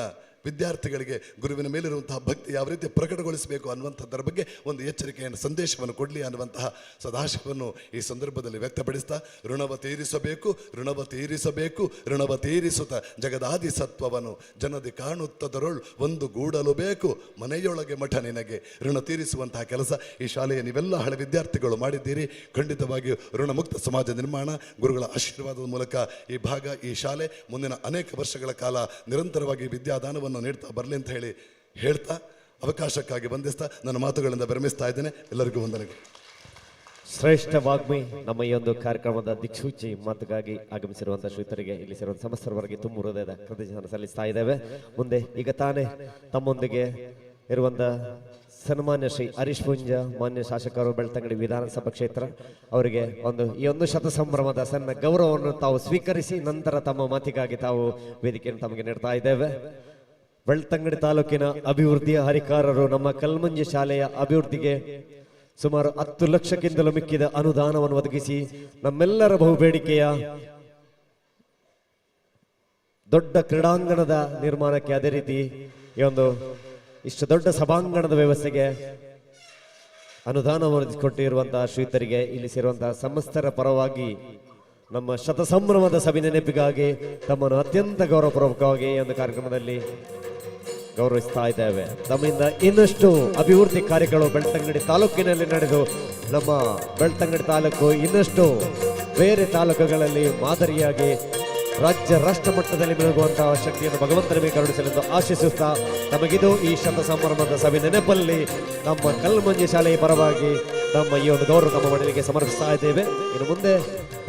ವಿದ್ಯಾರ್ಥಿಗಳಿಗೆ ಗುರುವಿನ ಮೇಲಿರುವಂತಹ ಭಕ್ತಿ ಯಾವ ರೀತಿ ಪ್ರಕಟಗೊಳಿಸಬೇಕು ಅನ್ನುವಂಥದ್ದರ ಬಗ್ಗೆ ಒಂದು ಎಚ್ಚರಿಕೆಯನ್ನು, ಸಂದೇಶವನ್ನು ಕೊಡಲಿ ಅನ್ನುವಂತಹ ಸದಾಶಯವನ್ನು ಈ ಸಂದರ್ಭದಲ್ಲಿ ವ್ಯಕ್ತಪಡಿಸ್ತಾ, ಋಣವ ತೀರಿಸುತ್ತ ಜಗದಾದಿ ಸತ್ವವನ್ನು ಜನದಿ ಕಾಣುತ್ತದರೊಳ್ ಒಂದು ಗೂಡಲು ಬೇಕು, ಮನೆಯೊಳಗೆ ಮಠ ನಿನಗೆ. ಋಣ ತೀರಿಸುವಂತಹ ಕೆಲಸ ಈ ಶಾಲೆಯ ನೀವೆಲ್ಲ ಹಳೆ ವಿದ್ಯಾರ್ಥಿಗಳು ಮಾಡಿದ್ದೀರಿ. ಖಂಡಿತವಾಗಿಯೂ ಋಣಮುಕ್ತ ಸಮಾಜ ನಿರ್ಮಾಣ ಗುರುಗಳ ಆಶೀರ್ವಾದದ ಮೂಲಕ ಈ ಭಾಗ, ಈ ಶಾಲೆ ಮುಂದಿನ ಅನೇಕ ವರ್ಷಗಳ ಕಾಲ ನಿರಂತರವಾಗಿ ವಿದ್ಯಾದಾನವನ್ನು ನೀಡ್ತಾ ಬರಲಿ ಅಂತ ಹೇಳ್ತಾ ಅವಕಾಶಕ್ಕಾಗಿ ವಂದಿಸ್ತಾ ನನ್ನ ಮಾತುಗಳಿಂದ ವಿರಮಿಸ್ತಾ ಇದ್ದೇನೆ. ಎಲ್ಲರಿಗೂ ವಂದನೆಗಳು. ಶ್ರೇಷ್ಠ ವಾಗ್ಮಿ ನಮ್ಮ ಈ ಒಂದು ಕಾರ್ಯಕ್ರಮದ ದಿಕ್ಸೂಚಿ ಮಾತುಗಾಗಿ ಆಗಮಿಸಿರುವಂತಹ ಶ್ರೀತರಿಗೆ, ಇಲ್ಲಿ ಸೇರುವಂತಹ ಸಮಸ್ತರವರೆಗೆ ತುಂಬ ಹೃದಯದ ಕೃತಜ್ಞತೆ ಸಲ್ಲಿಸ್ತಾ ಇದ್ದೇವೆ. ಮುಂದೆ ಈಗ ತಾನೇ ತಮ್ಮೊಂದಿಗೆ ಇರುವಂತ ಸನ್ಮಾನ್ಯ ಶ್ರೀ ಹರೀಶ್ ಪುಂಜ, ಮಾನ್ಯ ಶಾಸಕರು, ಬೆಳ್ತಂಗಡಿ ವಿಧಾನಸಭಾ ಕ್ಷೇತ್ರ, ಅವರಿಗೆ ಈ ಒಂದು ಶತಸಂಭ್ರಮದ ಸಣ್ಣ ಗೌರವವನ್ನು ತಾವು ಸ್ವೀಕರಿಸಿ ನಂತರ ತಮ್ಮ ಮಾತಿಗಾಗಿ ತಾವು ವೇದಿಕೆಯನ್ನು ತಮಗೆ ನೀಡ್ತಾ ಇದ್ದೇವೆ. ಬೆಳ್ತಂಗಡಿ ತಾಲೂಕಿನ ಅಭಿವೃದ್ಧಿಯ ಹರಿಕಾರರು ನಮ್ಮ ಕಲ್ಮಂಜಿ ಶಾಲೆಯ ಅಭಿವೃದ್ಧಿಗೆ ಸುಮಾರು 10 ಲಕ್ಷಕ್ಕಿಂತಲೂ ಮಿಕ್ಕಿದ ಅನುದಾನವನ್ನು ಒದಗಿಸಿ ನಮ್ಮೆಲ್ಲರ ಬಹುಬೇಡಿಕೆಯ ದೊಡ್ಡ ಕ್ರೀಡಾಂಗಣದ ನಿರ್ಮಾಣಕ್ಕೆ, ಅದೇ ರೀತಿ ಈ ಒಂದು ಇಷ್ಟು ದೊಡ್ಡ ಸಭಾಂಗಣದ ವ್ಯವಸ್ಥೆಗೆ ಅನುದಾನವನ್ನು ಒದಗಿಸಿಕೊಟ್ಟಿರುವಂತಹ ಶ್ರೀತರಿಗೆ, ಇಲ್ಲಿ ಸೇರುವಂತಹ ಸಮಸ್ತರ ಪರವಾಗಿ ನಮ್ಮ ಶತಸಂಭ್ರಮದ ಸಭೆ ನೆನಪಿಗಾಗಿ ತಮ್ಮನ್ನು ಅತ್ಯಂತ ಗೌರವಪೂರ್ವಕವಾಗಿ ಈ ಒಂದು ಕಾರ್ಯಕ್ರಮದಲ್ಲಿ ಗೌರವಿಸ್ತಾ ಇದ್ದೇವೆ. ನಮ್ಮಿಂದ ಇನ್ನಷ್ಟು ಅಭಿವೃದ್ಧಿ ಕಾರ್ಯಗಳು ಬೆಳ್ತಂಗಡಿ ತಾಲೂಕಿನಲ್ಲಿ ನಡೆದು ನಮ್ಮ ಬೆಳ್ತಂಗಡಿ ತಾಲೂಕು ಇನ್ನಷ್ಟು ಬೇರೆ ತಾಲೂಕುಗಳಲ್ಲಿ ಮಾದರಿಯಾಗಿ ರಾಜ್ಯ ರಾಷ್ಟ್ರ ಮಟ್ಟದಲ್ಲಿ ಬೆಳಗುವಂತಹ ಶಕ್ತಿಯನ್ನು ಭಗವಂತನ ಮೇಲೆ ಕರುಣಿಸಲೆಂದು ಆಶಿಸುತ್ತಾ, ನಮಗಿದು ಈ ಶತಸಂಭ್ರಮದ ಸಭೆ ನೆನಪಲ್ಲಿ ನಮ್ಮ ಕಲ್ಮಂಜಿ ಶಾಲೆಯ ಪರವಾಗಿ ನಮ್ಮ ಈ ಒಂದು ಗೌರವ ತಮ್ಮ ಮನೆಗೆ ಸಮರ್ಪಿಸ್ತಾ ಇದ್ದೇವೆ. ಇನ್ನು ಮುಂದೆ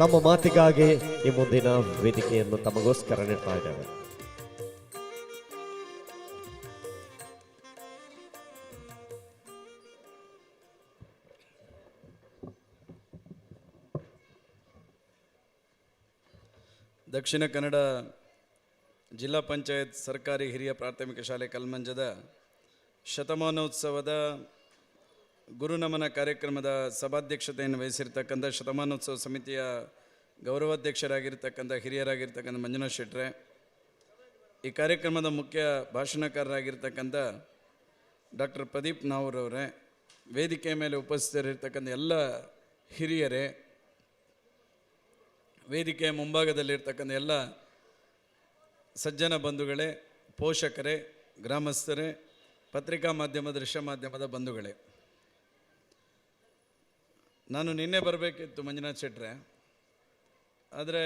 ತಮ್ಮ ಮಾತಿಗಾಗಿ ಈ ಮುಂದಿನ ವೇದಿಕೆಯನ್ನು ತಮಗೋಸ್ಕರ ನೀಡ್ತಾ ಇದ್ದೇವೆ. ದಕ್ಷಿಣ ಕನ್ನಡ ಜಿಲ್ಲಾ ಪಂಚಾಯತ್ ಸರ್ಕಾರಿ ಹಿರಿಯ ಪ್ರಾಥಮಿಕ ಶಾಲೆ ಕಲ್ಮಂಜದ ಶತಮಾನೋತ್ಸವದ ಗುರುನಮನ ಕಾರ್ಯಕ್ರಮದ ಸಭಾಧ್ಯಕ್ಷತೆಯನ್ನು ವಹಿಸಿರ್ತಕ್ಕಂಥ ಶತಮಾನೋತ್ಸವ ಸಮಿತಿಯ ಗೌರವಾಧ್ಯಕ್ಷರಾಗಿರ್ತಕ್ಕಂಥ ಹಿರಿಯರಾಗಿರ್ತಕ್ಕಂಥ ಮಂಜುನಾಥ್ ಶೆಟ್ರೆ, ಈ ಕಾರ್ಯಕ್ರಮದ ಮುಖ್ಯ ಭಾಷಣಕಾರರಾಗಿರ್ತಕ್ಕಂಥ ಡಾಕ್ಟರ್ ಪ್ರದೀಪ್ ನಾವೂರವರೇ, ವೇದಿಕೆಯ ಮೇಲೆ ಉಪಸ್ಥಿತರಿರ್ತಕ್ಕಂಥ ಎಲ್ಲ ಹಿರಿಯರೇ, ವೇದಿಕೆಯ ಮುಂಭಾಗದಲ್ಲಿರ್ತಕ್ಕಂಥ ಎಲ್ಲ ಸಜ್ಜನ ಬಂಧುಗಳೇ, ಪೋಷಕರೇ, ಗ್ರಾಮಸ್ಥರೇ, ಪತ್ರಿಕಾ ಮಾಧ್ಯಮ, ದೃಶ್ಯ ಮಾಧ್ಯಮದ ಬಂಧುಗಳೇ, ನಾನು ನಿನ್ನೆ ಬರಬೇಕಿತ್ತು ಮಂಜುನಾಥ್ ಶೆಟ್ರೆ, ಆದರೆ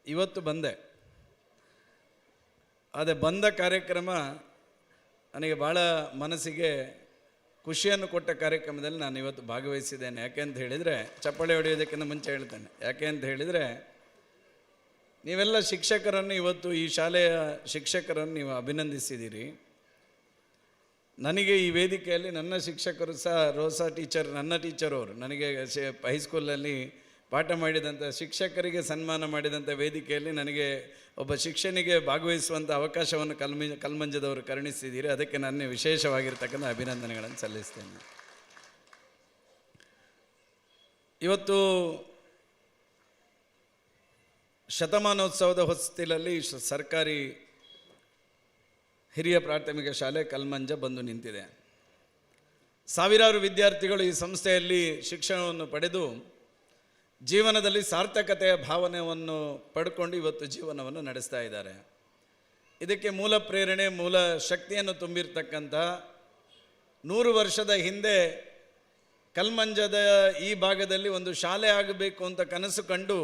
ಇವತ್ತು ಬಂದೆ. ಅದೇ ಬಂದ ಕಾರ್ಯಕ್ರಮ ನನಗೆ ಭಾಳ ಮನಸ್ಸಿಗೆ ಖುಷಿಯನ್ನು ಕೊಟ್ಟ ಕಾರ್ಯಕ್ರಮದಲ್ಲಿ ನಾನು ಇವತ್ತು ಭಾಗವಹಿಸಿದ್ದೇನೆ. ಯಾಕೆ ಅಂತ ಹೇಳಿದರೆ, ಚಪ್ಪಾಳೆ ಹೊಡೆಯೋದಕ್ಕಿಂತ ಮುಂಚೆ ಹೇಳ್ತೇನೆ, ಯಾಕೆ ಅಂತ ಹೇಳಿದರೆ, ನೀವೆಲ್ಲ ಶಿಕ್ಷಕರನ್ನು ಇವತ್ತು ಈ ಶಾಲೆಯ ಶಿಕ್ಷಕರನ್ನು ನೀವು ಅಭಿನಂದಿಸಿದ್ದೀರಿ. ನನಗೆ ಈ ವೇದಿಕೆಯಲ್ಲಿ ನನ್ನ ಶಿಕ್ಷಕರು ಸಹ ರೋಸಾ ಟೀಚರ್, ನನ್ನ ಟೀಚರ್ ಅವರು, ನನಗೆ ಹೈಸ್ಕೂಲಲ್ಲಿ ಪಾಠ ಮಾಡಿದಂಥ ಶಿಕ್ಷಕರಿಗೆ ಸನ್ಮಾನ ಮಾಡಿದಂಥ ವೇದಿಕೆಯಲ್ಲಿ ನನಗೆ ಒಬ್ಬ ಶಿಕ್ಷಣಿಗೆ ಭಾಗವಹಿಸುವಂಥ ಅವಕಾಶವನ್ನು ಕಲ್ಮಂಜದವರು ಕರುಣಿಸಿದ್ದೀರಿ. ಅದಕ್ಕೆ ನಾನು ವಿಶೇಷವಾಗಿರ್ತಕ್ಕಂಥ ಅಭಿನಂದನೆಗಳನ್ನು ಸಲ್ಲಿಸ್ತೇನೆ. ಇವತ್ತು ಶತಮಾನೋತ್ಸವದ ಹೊಸ್ತಿಲಲ್ಲಿ ಸರ್ಕಾರಿ ಹಿರಿಯ ಪ್ರಾಥಮಿಕ ಶಾಲೆ ಕಲ್ಮಂಜ ಬಂದು ನಿಂತಿದೆ. ಸಾವಿರಾರು ವಿದ್ಯಾರ್ಥಿಗಳು ಈ ಸಂಸ್ಥೆಯಲ್ಲಿ ಶಿಕ್ಷಣವನ್ನು ಪಡೆದು ಜೀವನದಲ್ಲಿ ಸಾರ್ಥಕತೆಯ ಭಾವನೆಯನ್ನು ಪಡ್ಕೊಂಡು ಇವತ್ತು ಜೀವನವನ್ನು ನಡೆಸ್ತಾ ಇದ್ದಾರೆ. ಇದಕ್ಕೆ ಮೂಲ ಪ್ರೇರಣೆ, ಮೂಲ ಶಕ್ತಿಯನ್ನು ತುಂಬಿರ್ತಕ್ಕಂಥ 100 ವರ್ಷದ ಹಿಂದೆ ಕಲ್ಮಂಜದ ಈ ಭಾಗದಲ್ಲಿ ಒಂದು ಶಾಲೆ ಆಗಬೇಕು ಅಂತ ಕನಸು ಕಂಡು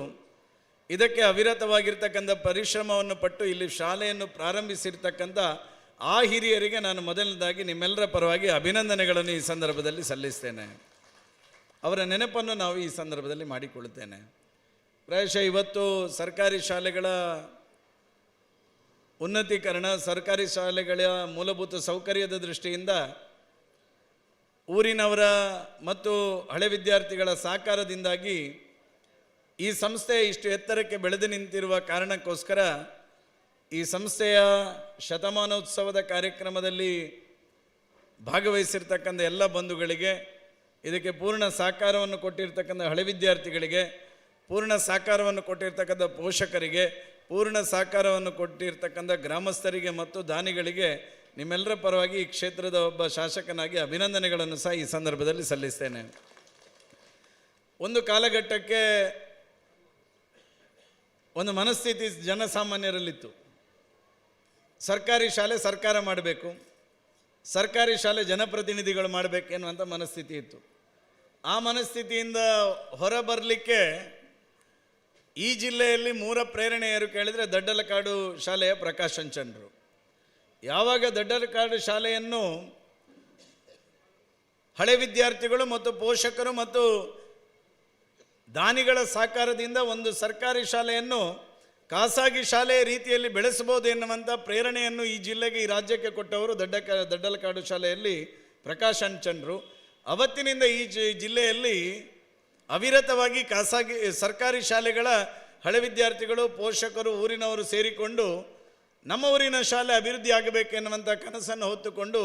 ಇದಕ್ಕೆ ಅವಿರತವಾಗಿರ್ತಕ್ಕಂಥ ಪರಿಶ್ರಮವನ್ನು ಪಟ್ಟು ಇಲ್ಲಿ ಶಾಲೆಯನ್ನು ಪ್ರಾರಂಭಿಸಿರ್ತಕ್ಕಂಥ ಆ ಹಿರಿಯರಿಗೆ ನಾನು ಮೊದಲನೇದಾಗಿ ನಿಮ್ಮೆಲ್ಲರ ಪರವಾಗಿ ಅಭಿನಂದನೆಗಳನ್ನು ಈ ಸಂದರ್ಭದಲ್ಲಿ ಸಲ್ಲಿಸ್ತೇನೆ. ಅವರ ನೆನಪನ್ನು ನಾವು ಈ ಸಂದರ್ಭದಲ್ಲಿ ಮಾಡಿಕೊಳ್ಳುತ್ತೇನೆ. ಪ್ರಾಯಶಃ ಇವತ್ತು ಸರ್ಕಾರಿ ಶಾಲೆಗಳ ಉನ್ನತೀಕರಣ, ಸರ್ಕಾರಿ ಶಾಲೆಗಳ ಮೂಲಭೂತ ಸೌಕರ್ಯದ ದೃಷ್ಟಿಯಿಂದ ಊರಿನವರ ಮತ್ತು ಹಳೆ ವಿದ್ಯಾರ್ಥಿಗಳ ಸಹಕಾರದಿಂದಾಗಿ ಈ ಸಂಸ್ಥೆ ಇಷ್ಟು ಎತ್ತರಕ್ಕೆ ಬೆಳೆದು ನಿಂತಿರುವ ಕಾರಣಕ್ಕೋಸ್ಕರ ಈ ಸಂಸ್ಥೆಯ ಶತಮಾನೋತ್ಸವದ ಕಾರ್ಯಕ್ರಮದಲ್ಲಿ ಭಾಗವಹಿಸಿರ್ತಕ್ಕಂಥ ಎಲ್ಲ ಬಂಧುಗಳಿಗೆ, ಇದಕ್ಕೆ ಪೂರ್ಣ ಸಹಕಾರವನ್ನು ಕೊಟ್ಟಿರ್ತಕ್ಕಂಥ ಹಳೆ ವಿದ್ಯಾರ್ಥಿಗಳಿಗೆ, ಪೂರ್ಣ ಸಹಕಾರವನ್ನು ಕೊಟ್ಟಿರ್ತಕ್ಕಂಥ ಪೋಷಕರಿಗೆ, ಪೂರ್ಣ ಸಹಕಾರವನ್ನು ಕೊಟ್ಟಿರ್ತಕ್ಕಂಥ ಗ್ರಾಮಸ್ಥರಿಗೆ ಮತ್ತು ದಾನಿಗಳಿಗೆ ನಿಮ್ಮೆಲ್ಲರ ಪರವಾಗಿ ಈ ಕ್ಷೇತ್ರದ ಒಬ್ಬ ಶಾಸಕನಾಗಿ ಅಭಿನಂದನೆಗಳನ್ನು ಸಹ ಈ ಸಂದರ್ಭದಲ್ಲಿ ಸಲ್ಲಿಸ್ತೇನೆ. ಒಂದು ಕಾಲಘಟ್ಟಕ್ಕೆ ಒಂದು ಮನಸ್ಥಿತಿ ಜನಸಾಮಾನ್ಯರಲ್ಲಿತ್ತು. ಸರ್ಕಾರಿ ಶಾಲೆ ಸರ್ಕಾರ ಮಾಡಬೇಕು, ಸರ್ಕಾರಿ ಶಾಲೆ ಜನಪ್ರತಿನಿಧಿಗಳು ಮಾಡಬೇಕು ಎನ್ನುವಂಥ ಮನಸ್ಥಿತಿ ಇತ್ತು. ಆ ಮನಸ್ಥಿತಿಯಿಂದ ಹೊರಬರಲಿಕ್ಕೆ ಈ ಜಿಲ್ಲೆಯಲ್ಲಿ 3 ಪ್ರೇರಣೆಯರು ಕೇಳಿದರೆ ದಡ್ಡಲಕಾಡು ಶಾಲೆಯ ಪ್ರಕಾಶ್ ಅಂಚನ್ರು. ಯಾವಾಗ ದಡ್ಡಲಕಾಡು ಶಾಲೆಯನ್ನು ಹಳೆ ವಿದ್ಯಾರ್ಥಿಗಳು ಮತ್ತು ಪೋಷಕರು ಮತ್ತು ದಾನಿಗಳ ಸಹಕಾರದಿಂದ ಒಂದು ಸರ್ಕಾರಿ ಶಾಲೆಯನ್ನು ಖಾಸಗಿ ಶಾಲೆಯ ರೀತಿಯಲ್ಲಿ ಬೆಳೆಸಬಹುದು ಎನ್ನುವಂಥ ಪ್ರೇರಣೆಯನ್ನು ಈ ಜಿಲ್ಲೆಗೆ, ಈ ರಾಜ್ಯಕ್ಕೆ ಕೊಟ್ಟವರು ದಡ್ಡಲಕಾಡು ಶಾಲೆಯಲ್ಲಿ ಪ್ರಕಾಶ್ ಅಂಚನ್ರು. ಅವತ್ತಿನಿಂದ ಈ ಜಿಲ್ಲೆಯಲ್ಲಿ ಅವಿರತವಾಗಿ ಸರ್ಕಾರಿ ಶಾಲೆಗಳ ಹಳೆ ವಿದ್ಯಾರ್ಥಿಗಳು, ಪೋಷಕರು, ಊರಿನವರು ಸೇರಿಕೊಂಡು ನಮ್ಮ ಊರಿನ ಶಾಲೆ ಅಭಿವೃದ್ಧಿ ಆಗಬೇಕೆನ್ನುವಂಥ ಕನಸನ್ನು ಹೊತ್ತುಕೊಂಡು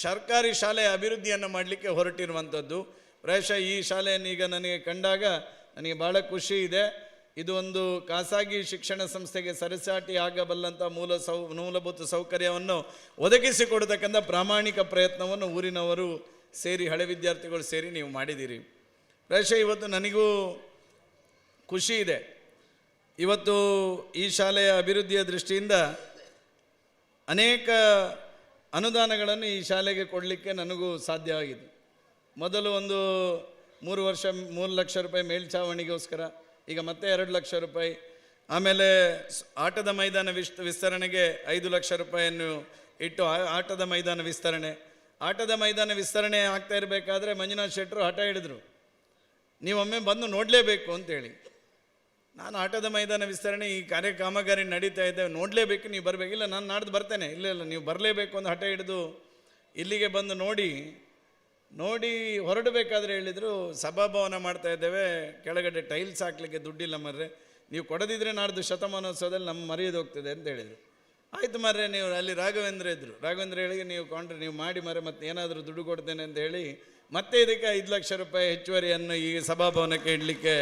ಸರ್ಕಾರಿ ಶಾಲೆಯ ಅಭಿವೃದ್ಧಿಯನ್ನು ಮಾಡಲಿಕ್ಕೆ ಹೊರಟಿರುವಂಥದ್ದು. ಪ್ರಾಯಶಃ ಈ ಶಾಲೆಯನ್ನು ಈಗ ನನಗೆ ಕಂಡಾಗ ನನಗೆ ಭಾಳ ಖುಷಿ ಇದೆ. ಇದು ಒಂದು ಖಾಸಗಿ ಶಿಕ್ಷಣ ಸಂಸ್ಥೆಗೆ ಸರಿಸಾಟಿ ಆಗಬಲ್ಲಂಥ ಮೂಲಭೂತ ಸೌಕರ್ಯವನ್ನು ಒದಗಿಸಿಕೊಡತಕ್ಕಂಥ ಪ್ರಾಮಾಣಿಕ ಪ್ರಯತ್ನವನ್ನು ಊರಿನವರು ಸೇರಿ, ಹಳೆ ವಿದ್ಯಾರ್ಥಿಗಳು ಸೇರಿ ನೀವು ಮಾಡಿದ್ದೀರಿ. ಪ್ರಾಯಶಃ ಇವತ್ತು ನನಗೂ ಖುಷಿ ಇದೆ. ಇವತ್ತು ಈ ಶಾಲೆಯ ಅಭಿವೃದ್ಧಿಯ ದೃಷ್ಟಿಯಿಂದ ಅನೇಕ ಅನುದಾನಗಳನ್ನು ಈ ಶಾಲೆಗೆ ಕೊಡಲಿಕ್ಕೆ ನನಗೂ ಸಾಧ್ಯ ಆಗಿದೆ. ಮೊದಲು ಒಂದು 3 ವರ್ಷ 3 ಲಕ್ಷ ರೂಪಾಯಿ ಮೇಲ್ಛಾವಣಿಗೋಸ್ಕರ, ಈಗ ಮತ್ತೆ 2 ಲಕ್ಷ ರೂಪಾಯಿ, ಆಮೇಲೆ ಆಟದ ಮೈದಾನ ವಿಸ್ತರಣೆಗೆ 5 ಲಕ್ಷ ರೂಪಾಯಿಯನ್ನು ಇಟ್ಟು ಆಟದ ಮೈದಾನ ವಿಸ್ತರಣೆ ಆಗ್ತಾ ಇರಬೇಕಾದ್ರೆ ಮಂಜುನಾಥ್ ಶೆಟ್ಟರು ಹಠ ಹಿಡಿದ್ರು, ನೀವೊಮ್ಮೆ ಬಂದು ನೋಡಲೇಬೇಕು ಅಂತೇಳಿ. ನಾನು ಆಟದ ಮೈದಾನ ವಿಸ್ತರಣೆ ಈ ಕಾಮಗಾರಿ ನಡೀತಾ ಇದ್ದೇವೆ, ನೋಡಲೇಬೇಕು, ನೀವು ಬರಬೇಕಿಲ್ಲ, ನಾನು ನಾಡ್ದು ಬರ್ತೇನೆ, ಇಲ್ಲ ನೀವು ಬರಲೇಬೇಕು ಅಂತ ಹಠ ಹಿಡಿದು ಇಲ್ಲಿಗೆ ಬಂದು ನೋಡಿ ಹೊರಡಬೇಕಾದ್ರೆ ಹೇಳಿದರು, ಸಭಾಭವನ ಮಾಡ್ತಾ ಇದ್ದೇವೆ, ಕೆಳಗಡೆ ಟೈಲ್ಸ್ ಹಾಕಲಿಕ್ಕೆ ದುಡ್ಡಿಲ್ಲ ಮರ್ರೆ, ನೀವು ಕೊಡದಿದ್ರೆ ನಾಡ್ದು ಶತಮಾನೋತ್ಸವದಲ್ಲಿ ನಮ್ಮ ಮರೆಯೋದು ಹೋಗ್ತದೆ ಅಂತ ಹೇಳಿದರು. ಆಯ್ತು ಮಾರ್ರೆ, ನೀವು ಅಲ್ಲಿ ರಾಘವೇಂದ್ರ ಇದ್ದರು, ರಾಘವೇಂದ್ರ ಹೇಳಿಗೆ ನೀವು ಕೊಂಡ್ರೆ ನೀವು ಮಾಡಿ ಮಾರೆ, ಮತ್ತೆ ಏನಾದರೂ ದುಡ್ಡು ಕೊಡ್ತೇನೆ ಅಂತ ಹೇಳಿ ಮತ್ತೆ ಇದಕ್ಕೆ 5 ಲಕ್ಷ ರೂಪಾಯಿ ಹೆಚ್ಚುವರಿಯನ್ನು ಈ ಸಭಾಭವನಕ್ಕೆ ಇಡಲಿಕ್ಕೆ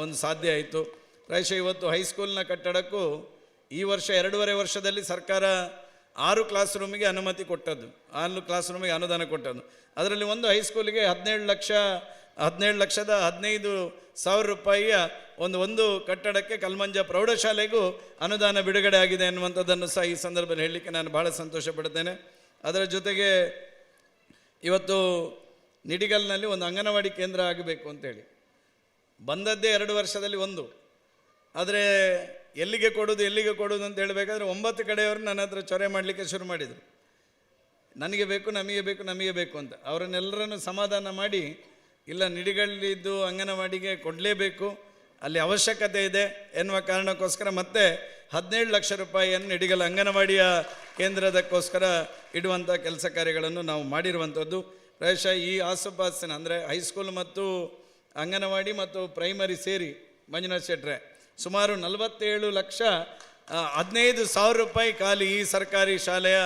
ಒಂದು ಸಾಧ್ಯ ಆಯಿತು. ಪ್ರಾಯಶಃ ಇವತ್ತು ಹೈಸ್ಕೂಲ್ನ ಕಟ್ಟಡಕ್ಕೂ ಈ ವರ್ಷ 2.5 ವರ್ಷದಲ್ಲಿ ಸರ್ಕಾರ 6 ಕ್ಲಾಸ್ ರೂಮಿಗೆ ಅನುಮತಿ ಕೊಟ್ಟದ್ದು, 6 ಕ್ಲಾಸ್ ರೂಮಿಗೆ ಅನುದಾನ ಕೊಟ್ಟದ್ದು. ಅದರಲ್ಲಿ ಒಂದು ಹೈಸ್ಕೂಲಿಗೆ 17,15,000 ರೂಪಾಯಿಯ ಒಂದು ಕಟ್ಟಡಕ್ಕೆ ಕಲ್ಮಂಜ ಪ್ರೌಢಶಾಲೆಗೂ ಅನುದಾನ ಬಿಡುಗಡೆ ಆಗಿದೆ ಎನ್ನುವಂಥದ್ದನ್ನು ಸಹ ಈ ಸಂದರ್ಭದಲ್ಲಿ ಹೇಳಲಿಕ್ಕೆ ನಾನು ಭಾಳ ಸಂತೋಷ ಪಡ್ತೇನೆ. ಅದರ ಜೊತೆಗೆ ಇವತ್ತು ನಿಡಿಗಲ್ನಲ್ಲಿ ಒಂದು ಅಂಗನವಾಡಿ ಕೇಂದ್ರ ಆಗಬೇಕು ಅಂತೇಳಿ ಬಂದದ್ದೇ 2 ವರ್ಷದಲ್ಲಿ ಒಂದು. ಆದರೆ ಎಲ್ಲಿಗೆ ಕೊಡೋದು ಅಂತ ಹೇಳಬೇಕಾದ್ರೆ 9 ಕಡೆಯವರು ನನ್ನ ಹತ್ರ ಚೊರೆ ಮಾಡಲಿಕ್ಕೆ ಶುರು ಮಾಡಿದರು. ನನಗೆ ಬೇಕು, ನಮಗೆ ಬೇಕು ಅಂತ. ಅವರನ್ನೆಲ್ಲರನ್ನು ಸಮಾಧಾನ ಮಾಡಿ, ಇಲ್ಲ ನಿಡಿಗಲ್ಲಿದ್ದು ಅಂಗನವಾಡಿಗೆ ಕೊಡಲೇಬೇಕು, ಅಲ್ಲಿ ಅವಶ್ಯಕತೆ ಇದೆ ಎನ್ನುವ ಕಾರಣಕ್ಕೋಸ್ಕರ ಮತ್ತೆ 17 ಲಕ್ಷ ರೂಪಾಯಿಯನ್ನು ನಿಡಿಗಲ್ ಅಂಗನವಾಡಿಯ ಕೇಂದ್ರದಕ್ಕೋಸ್ಕರ ಇಡುವಂಥ ಕೆಲಸ ಕಾರ್ಯಗಳನ್ನು ನಾವು ಮಾಡಿರುವಂಥದ್ದು. ಪ್ರಾಯಶಃ ಈ ಆಸುಪಾಸಿನ ಅಂದರೆ ಹೈಸ್ಕೂಲ್ ಮತ್ತು ಅಂಗನವಾಡಿ ಮತ್ತು ಪ್ರೈಮರಿ ಸೇರಿ ಮಂಜುನಾಥ್ ಶೆಟ್ರೆ ಸುಮಾರು 47,15,000 ರೂಪಾಯಿ ಖಾಲಿ ಈ ಸರ್ಕಾರಿ ಶಾಲೆಯ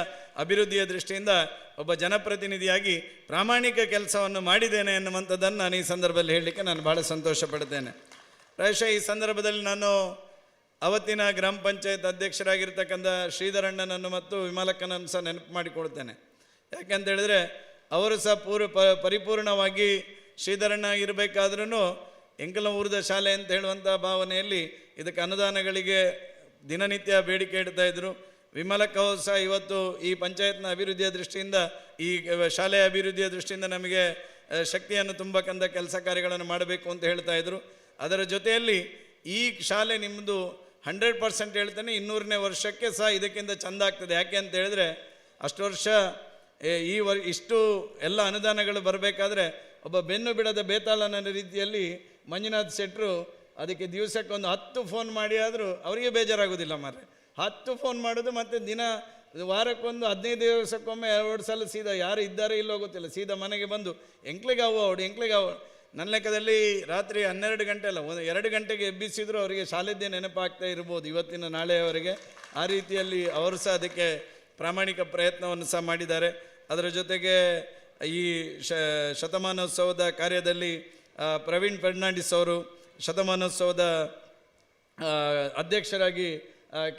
ಅಭಿವೃದ್ಧಿಯ ದೃಷ್ಟಿಯಿಂದ ಒಬ್ಬ ಜನಪ್ರತಿನಿಧಿಯಾಗಿ ಪ್ರಾಮಾಣಿಕ ಕೆಲಸವನ್ನು ಮಾಡಿದ್ದೇನೆ ಎನ್ನುವಂಥದ್ದನ್ನು ನಾನು ಈ ಸಂದರ್ಭದಲ್ಲಿ ಹೇಳಲಿಕ್ಕೆ ನಾನು ಭಾಳ ಸಂತೋಷ ಪಡ್ತೇನೆ. ಪ್ರಾಯಶಃ ಈ ಸಂದರ್ಭದಲ್ಲಿ ನಾನು ಅವತ್ತಿನ ಗ್ರಾಮ ಪಂಚಾಯತ್ ಅಧ್ಯಕ್ಷರಾಗಿರ್ತಕ್ಕಂಥ ಶ್ರೀಧರಣ್ಣನನ್ನು ಮತ್ತು ವಿಮಲಕ್ಕನನ್ನು ಸಹ ನೆನಪು ಮಾಡಿಕೊಳ್ತೇನೆ. ಯಾಕೆಂತ ಹೇಳಿದ್ರೆ ಅವರು ಸಹ ಪರಿಪೂರ್ಣವಾಗಿ ಶ್ರೀಧರಣ್ಣ ಇರಬೇಕಾದ್ರೂ ಎಂಕಲಮೂರದ ಶಾಲೆ ಅಂತ ಹೇಳುವಂಥ ಭಾವನೆಯಲ್ಲಿ ಇದಕ್ಕೆ ಅನುದಾನಗಳಿಗೆ ದಿನನಿತ್ಯ ಬೇಡಿಕೆ ಇಡ್ತಾ ಇದ್ದರು. ವಿಮಲಕ್ಕ ಸಹ ಇವತ್ತು ಈ ಪಂಚಾಯತ್ನ ಅಭಿವೃದ್ಧಿಯ ದೃಷ್ಟಿಯಿಂದ, ಈ ಶಾಲೆಯ ಅಭಿವೃದ್ಧಿಯ ದೃಷ್ಟಿಯಿಂದ ನಮಗೆ ಶಕ್ತಿಯನ್ನು ತುಂಬಕ್ಕಂಥ ಕೆಲಸ ಕಾರ್ಯಗಳನ್ನು ಮಾಡಬೇಕು ಅಂತ ಹೇಳ್ತಾ ಇದ್ದರು. ಅದರ ಜೊತೆಯಲ್ಲಿ ಈ ಶಾಲೆ ನಿಮ್ಮದು 100% ಹೇಳ್ತೇನೆ 200ನೇ ವರ್ಷಕ್ಕೆ ಸಹ ಇದಕ್ಕಿಂತ ಚೆಂದ ಆಗ್ತದೆ. ಯಾಕೆ ಅಂತ ಹೇಳಿದ್ರೆ ಅಷ್ಟು ವರ್ಷ ಇಷ್ಟು ಎಲ್ಲ ಅನುದಾನಗಳು ಬರಬೇಕಾದ್ರೆ ಒಬ್ಬ ಬೆನ್ನು ಬಿಡದ ಬೇತಾಳನ ರೀತಿಯಲ್ಲಿ ಮಂಜುನಾಥ್ ಶೆಟ್ಟರು ಅದಕ್ಕೆ ದಿವಸಕ್ಕೊಂದು 10 ಫೋನ್ ಮಾಡಿ ಆದರೂ ಅವರಿಗೆ ಬೇಜಾರಾಗೋದಿಲ್ಲ ಮಾರ್ರೆ. 10 ಫೋನ್ ಮಾಡೋದು, ಮತ್ತು ವಾರಕ್ಕೊಂದು 15 ದಿವಸಕ್ಕೊಮ್ಮೆ 2 ಸಲ ಸೀದಾ ಯಾರು ಇದ್ದಾರೆ ಇಲ್ಲೋ ಗೊತ್ತಿಲ್ಲ, ಸೀದಾ ಮನೆಗೆ ಬಂದು ಎಂಕ್ಲಿಗೆ ಅವು ನನ್ನ ಲೆಕ್ಕದಲ್ಲಿ ರಾತ್ರಿ 12 ಗಂಟೆ ಅಲ್ಲ 2 ಗಂಟೆಗೆ ಎಬ್ಬಿಸಿದ್ರು ಅವರಿಗೆ ಶಾಲೆದ್ದೇ ನೆನಪಾಗ್ತಾ ಇರ್ಬೋದು ಇವತ್ತಿನ ನಾಳೆಯವರೆಗೆ. ಆ ರೀತಿಯಲ್ಲಿ ಅವರು ಸಹ ಅದಕ್ಕೆ ಪ್ರಾಮಾಣಿಕ ಪ್ರಯತ್ನವನ್ನು ಸಹ ಮಾಡಿದ್ದಾರೆ. ಅದರ ಜೊತೆಗೆ ಈ ಶತಮಾನೋತ್ಸವದ ಕಾರ್ಯದಲ್ಲಿ ಪ್ರವೀಣ್ ಫರ್ನಾಂಡಿಸ್ ಅವರು ಶತಮಾನೋತ್ಸವದ ಅಧ್ಯಕ್ಷರಾಗಿ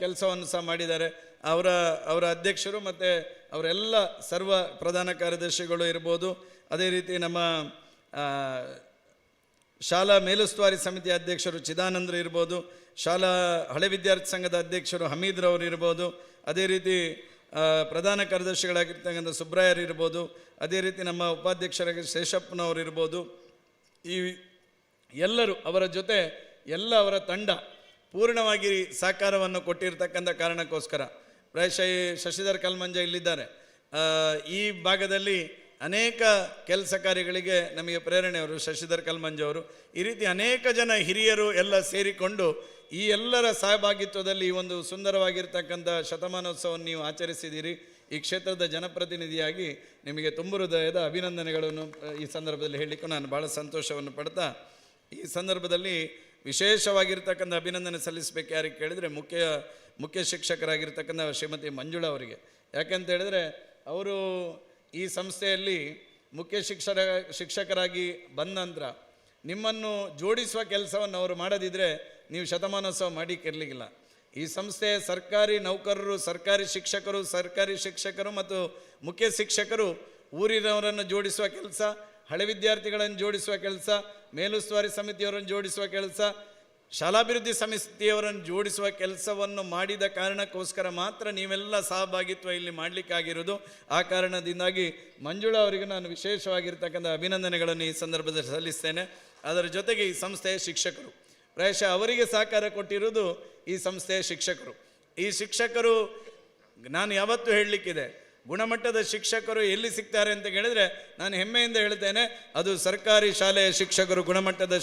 ಕೆಲಸವನ್ನು ಸಹ ಮಾಡಿದ್ದಾರೆ. ಅವರ ಅಧ್ಯಕ್ಷರು ಮತ್ತು ಅವರೆಲ್ಲ ಸರ್ವ ಪ್ರಧಾನ ಕಾರ್ಯದರ್ಶಿಗಳು ಇರ್ಬೋದು. ಅದೇ ರೀತಿ ನಮ್ಮ ಶಾಲಾ ಮೇಲುಸ್ತುವಾರಿ ಸಮಿತಿಯ ಅಧ್ಯಕ್ಷರು ಚಿದಾನಂದ್ರು ಇರ್ಬೋದು, ಶಾಲಾ ಹಳೆ ವಿದ್ಯಾರ್ಥಿ ಸಂಘದ ಅಧ್ಯಕ್ಷರು ಹಮೀದ್ರವರು ಇರ್ಬೋದು, ಅದೇ ರೀತಿ ಪ್ರಧಾನ ಕಾರ್ಯದರ್ಶಿಗಳಾಗಿರ್ತಕ್ಕಂಥ ಸುಬ್ರಾಯರು ಇರ್ಬೋದು, ಅದೇ ರೀತಿ ನಮ್ಮ ಉಪಾಧ್ಯಕ್ಷರಾಗಿ ಶೇಷಪ್ಪನವರು ಇರ್ಬೋದು. ಈ ಎಲ್ಲರೂ ಅವರ ಜೊತೆ ಎಲ್ಲ ಅವರ ತಂಡ ಪೂರ್ಣವಾಗಿ ಸಹಕಾರವನ್ನು ಕೊಟ್ಟಿರ್ತಕ್ಕಂಥ ಕಾರಣಕ್ಕೋಸ್ಕರ ಪ್ರಾಯಶಃ ಶಶಿಧರ್ ಕಲ್ಮಂಜ ಇಲ್ಲಿದ್ದಾರೆ. ಈ ಭಾಗದಲ್ಲಿ ಅನೇಕ ಕೆಲಸ ಕಾರ್ಯಗಳಿಗೆ ನಮಗೆ ಪ್ರೇರಣೆಯವರು ಶಶಿಧರ್ ಕಲ್ಮಂಜ ಅವರು. ಈ ರೀತಿ ಅನೇಕ ಜನ ಹಿರಿಯರು ಎಲ್ಲ ಸೇರಿಕೊಂಡು ಈ ಎಲ್ಲರ ಸಹಭಾಗಿತ್ವದಲ್ಲಿ ಈ ಒಂದು ಸುಂದರವಾಗಿರ್ತಕ್ಕಂಥ ಶತಮಾನೋತ್ಸವವನ್ನು ನೀವು ಆಚರಿಸಿದ್ದೀರಿ. ಈ ಕ್ಷೇತ್ರದ ಜನಪ್ರತಿನಿಧಿಯಾಗಿ ನಿಮಗೆ ತುಂಬ ಹೃದಯದ ಅಭಿನಂದನೆಗಳನ್ನು ಈ ಸಂದರ್ಭದಲ್ಲಿ ಹೇಳಲಿಕ್ಕೂ ನಾನು ಭಾಳ ಸಂತೋಷವನ್ನು ಪಡ್ತಾ, ಈ ಸಂದರ್ಭದಲ್ಲಿ ವಿಶೇಷವಾಗಿರ್ತಕ್ಕಂಥ ಅಭಿನಂದನೆ ಸಲ್ಲಿಸಬೇಕು ಯಾರಿಗೆ ಕೇಳಿದರೆ ಮುಖ್ಯ ಶಿಕ್ಷಕರಾಗಿರ್ತಕ್ಕಂಥ ಶ್ರೀಮತಿ ಮಂಜುಳಾ ಅವರಿಗೆ. ಯಾಕೆಂತ ಹೇಳಿದ್ರೆ ಅವರು ಈ ಸಂಸ್ಥೆಯಲ್ಲಿ ಮುಖ್ಯ ಶಿಕ್ಷಕರಾಗಿ ಬಂದ ನಂತರ ನಿಮ್ಮನ್ನು ಜೋಡಿಸುವ ಕೆಲಸವನ್ನು ಅವರು ಮಾಡದಿದ್ದರೆ ನೀವು ಶತಮಾನೋತ್ಸವ ಮಾಡಿಕ್ಕಿರಲಿಕ್ಕಿಲ್ಲ. ಈ ಸಂಸ್ಥೆ ಸರ್ಕಾರಿ ನೌಕರರು, ಸರ್ಕಾರಿ ಶಿಕ್ಷಕರು ಮತ್ತು ಮುಖ್ಯ ಶಿಕ್ಷಕರು, ಊರಿನವರನ್ನು ಜೋಡಿಸುವ ಕೆಲಸ, ಹಳೆ ವಿದ್ಯಾರ್ಥಿಗಳನ್ನು ಜೋಡಿಸುವ ಕೆಲಸ, ಮೇಲುಸ್ತುವಾರಿ ಸಮಿತಿಯವರನ್ನು ಜೋಡಿಸುವ ಕೆಲಸ, ಶಾಲಾಭಿವೃದ್ಧಿ ಸಮಿತಿಯವರನ್ನು ಜೋಡಿಸುವ ಕೆಲಸವನ್ನು ಮಾಡಿದ ಕಾರಣಕ್ಕೋಸ್ಕರ ಮಾತ್ರ ನೀವೆಲ್ಲ ಸಹಭಾಗಿತ್ವ ಇಲ್ಲಿ ಮಾಡಲಿಕ್ಕಾಗಿರೋದು. ಆ ಕಾರಣದಿಂದಾಗಿ ಮಂಜುಳಾ ಅವರಿಗೆ ನಾನು ವಿಶೇಷವಾಗಿರ್ತಕ್ಕಂಥ ಅಭಿನಂದನೆಗಳನ್ನು ಈ ಸಂದರ್ಭದಲ್ಲಿ ಸಲ್ಲಿಸ್ತೇನೆ. ಅದರ ಜೊತೆಗೆ ಈ ಸಂಸ್ಥೆಯ ಶಿಕ್ಷಕರು, ಪ್ರಾಯಶಃ ಅವರಿಗೆ ಸಹಕಾರ ಕೊಟ್ಟಿರುವುದು ಈ ಸಂಸ್ಥೆಯ ಶಿಕ್ಷಕರು. ಈ ಶಿಕ್ಷಕರು ನಾನು ಯಾವತ್ತೂ ಹೇಳಲಿಕ್ಕಿದೆ, ಗುಣಮಟ್ಟದ ಶಿಕ್ಷಕರು ಎಲ್ಲಿ ಸಿಗ್ತಾರೆ ಅಂತ ಹೇಳಿದರೆ ನಾನು ಹೆಮ್ಮೆಯಿಂದ ಹೇಳ್ತೇನೆ, ಅದು ಸರ್ಕಾರಿ ಶಾಲೆಯ ಶಿಕ್ಷಕರು, ಗುಣಮಟ್ಟದ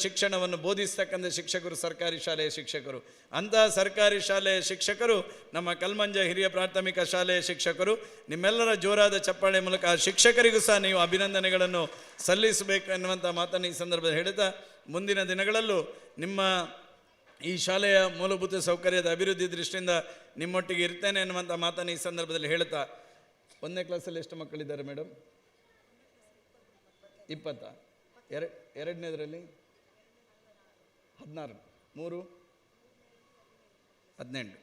ಶಿಕ್ಷಣವನ್ನು ಬೋಧಿಸ್ತಕ್ಕಂಥ ಶಿಕ್ಷಕರು ಸರ್ಕಾರಿ ಶಾಲೆಯ ಶಿಕ್ಷಕರು. ಅಂತಹ ಸರ್ಕಾರಿ ಶಾಲೆಯ ಶಿಕ್ಷಕರು ನಮ್ಮ ಕಲ್ಮಂಜ ಹಿರಿಯ ಪ್ರಾಥಮಿಕ ಶಾಲೆಯ ಶಿಕ್ಷಕರು. ನಿಮ್ಮೆಲ್ಲರ ಜೋರಾದ ಚಪ್ಪಾಳೆ ಮೂಲಕ ಆ ಶಿಕ್ಷಕರಿಗೂ ಸಹ ನೀವು ಅಭಿನಂದನೆಗಳನ್ನು ಸಲ್ಲಿಸಬೇಕು ಎನ್ನುವಂಥ ಮಾತನ್ನು ಈ ಸಂದರ್ಭದಲ್ಲಿ ಹೇಳ್ತಾ, ಮುಂದಿನ ದಿನಗಳಲ್ಲೂ ನಿಮ್ಮ ಈ ಶಾಲೆಯ ಮೂಲಭೂತ ಸೌಕರ್ಯದ ಅಭಿವೃದ್ಧಿ ದೃಷ್ಟಿಯಿಂದ ನಿಮ್ಮೊಟ್ಟಿಗೆ ಇರ್ತೇನೆ ಅನ್ನುವಂಥ ಮಾತನ್ನು ಈ ಸಂದರ್ಭದಲ್ಲಿ ಹೇಳ್ತಾ, 1ನೇ ಕ್ಲಾಸಲ್ಲಿ ಎಷ್ಟು ಮಕ್ಕಳಿದ್ದಾರೆ ಮೇಡಮ್? 20. ಎರಡನೇದರಲ್ಲಿ 16, 3, 18.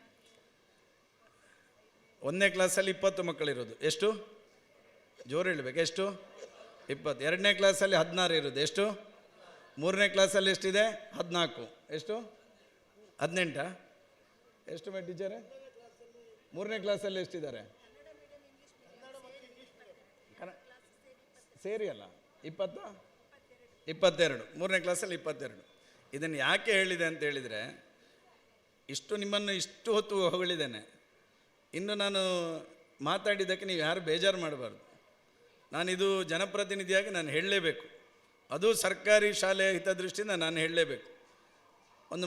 1ನೇ ಕ್ಲಾಸಲ್ಲಿ 20 ಮಕ್ಕಳಿರೋದು. ಎಷ್ಟು? ಜೋರು ಹೇಳಬೇಕು. ಎಷ್ಟು? 20. 2ನೇ ಕ್ಲಾಸಲ್ಲಿ 16 ಇರೋದು. ಎಷ್ಟು? 3ನೇ ಕ್ಲಾಸಲ್ಲಿ ಎಷ್ಟಿದೆ? 14. ಎಷ್ಟು? 18. ಎಷ್ಟು ಮೇ ಟೀಚರೇ? 3ನೇ ಕ್ಲಾಸಲ್ಲಿ ಎಷ್ಟಿದ್ದಾರೆ? ಸೇರಿ ಅಲ್ಲ 20, 22. 3ನೇ ಕ್ಲಾಸಲ್ಲಿ 22. ಇದನ್ನು ಯಾಕೆ ಹೇಳಿದೆ ಅಂತ ಹೇಳಿದರೆ, ನಿಮ್ಮನ್ನು ಇಷ್ಟು ಹೊತ್ತು ಹೊಗಳಿದ್ದೇನೆ. ಇನ್ನು ನಾನು ಮಾತಾಡಿದ್ದಕ್ಕೆ ನೀವು ಯಾರು ಬೇಜಾರು ಮಾಡಬಾರ್ದು. ನಾನಿದು ಜನಪ್ರತಿನಿಧಿಯಾಗಿ ನಾನು ಹೇಳಲೇಬೇಕು. ಅದು ಸರ್ಕಾರಿ ಶಾಲೆಯ ಹಿತದೃಷ್ಟಿಯಿಂದ ನಾನು ಹೇಳಲೇಬೇಕು.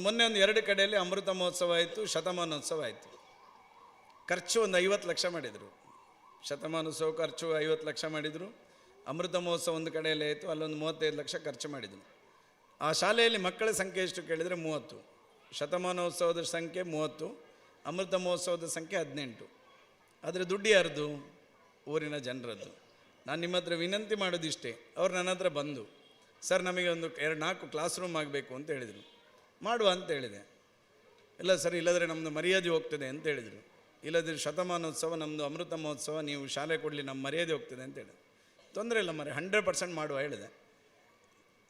ಮೊನ್ನೆ 2 ಕಡೆಯಲ್ಲಿ ಅಮೃತ ಮಹೋತ್ಸವ ಆಯಿತು, ಶತಮಾನೋತ್ಸವ ಆಯಿತು. ಖರ್ಚು ಒಂದು 50 ಲಕ್ಷ ಮಾಡಿದರು. ಶತಮಾನೋತ್ಸವ ಖರ್ಚು 50 ಲಕ್ಷ ಮಾಡಿದರು. ಅಮೃತ ಮಹೋತ್ಸವ ಒಂದು ಕಡೆಯಲ್ಲಿ ಆಯಿತು, ಅಲ್ಲೊಂದು 35 ಲಕ್ಷ ಖರ್ಚು ಮಾಡಿದರು. ಆ ಶಾಲೆಯಲ್ಲಿ ಮಕ್ಕಳ ಸಂಖ್ಯೆ ಎಷ್ಟು ಕೇಳಿದರೆ 30. ಶತಮಾನೋತ್ಸವದ ಸಂಖ್ಯೆ 30, ಅಮೃತ ಮಹೋತ್ಸವದ ಸಂಖ್ಯೆ 18. ಆದರೆ ದುಡ್ಡು ಯಾರ್ದು? ಊರಿನ ಜನರದ್ದು. ನಾನು ನಿಮ್ಮ ಹತ್ರ ವಿನಂತಿ ಮಾಡೋದಿಷ್ಟೇ. ಅವ್ರು ನನ್ನ ಹತ್ರ ಬಂದು, ಸರ್ ನಮಗೆ ಒಂದು 4 ಕ್ಲಾಸ್ ರೂಮ್ ಆಗಬೇಕು ಅಂತ ಹೇಳಿದರು. ಮಾಡುವ ಅಂತ ಹೇಳಿದೆ. ಇಲ್ಲ ಸರ್, ಇಲ್ಲದ್ರೆ ನಮ್ಮದು ಮರ್ಯಾದೆ ಹೋಗ್ತದೆ ಅಂತ ಹೇಳಿದರು. ಇಲ್ಲದ್ರೆ ಶತಮಾನೋತ್ಸವ, ನಮ್ಮದು ಅಮೃತ ಮಹೋತ್ಸವ, ನೀವು ಶಾಲೆ ಕೊಡಲಿ, ನಮ್ಮ ಮರ್ಯಾದೆ ಹೋಗ್ತದೆ ಅಂತ ಹೇಳಿದೆ. ತೊಂದರೆ ಇಲ್ಲ 100% ಮಾಡುವ ಹೇಳಿದೆ.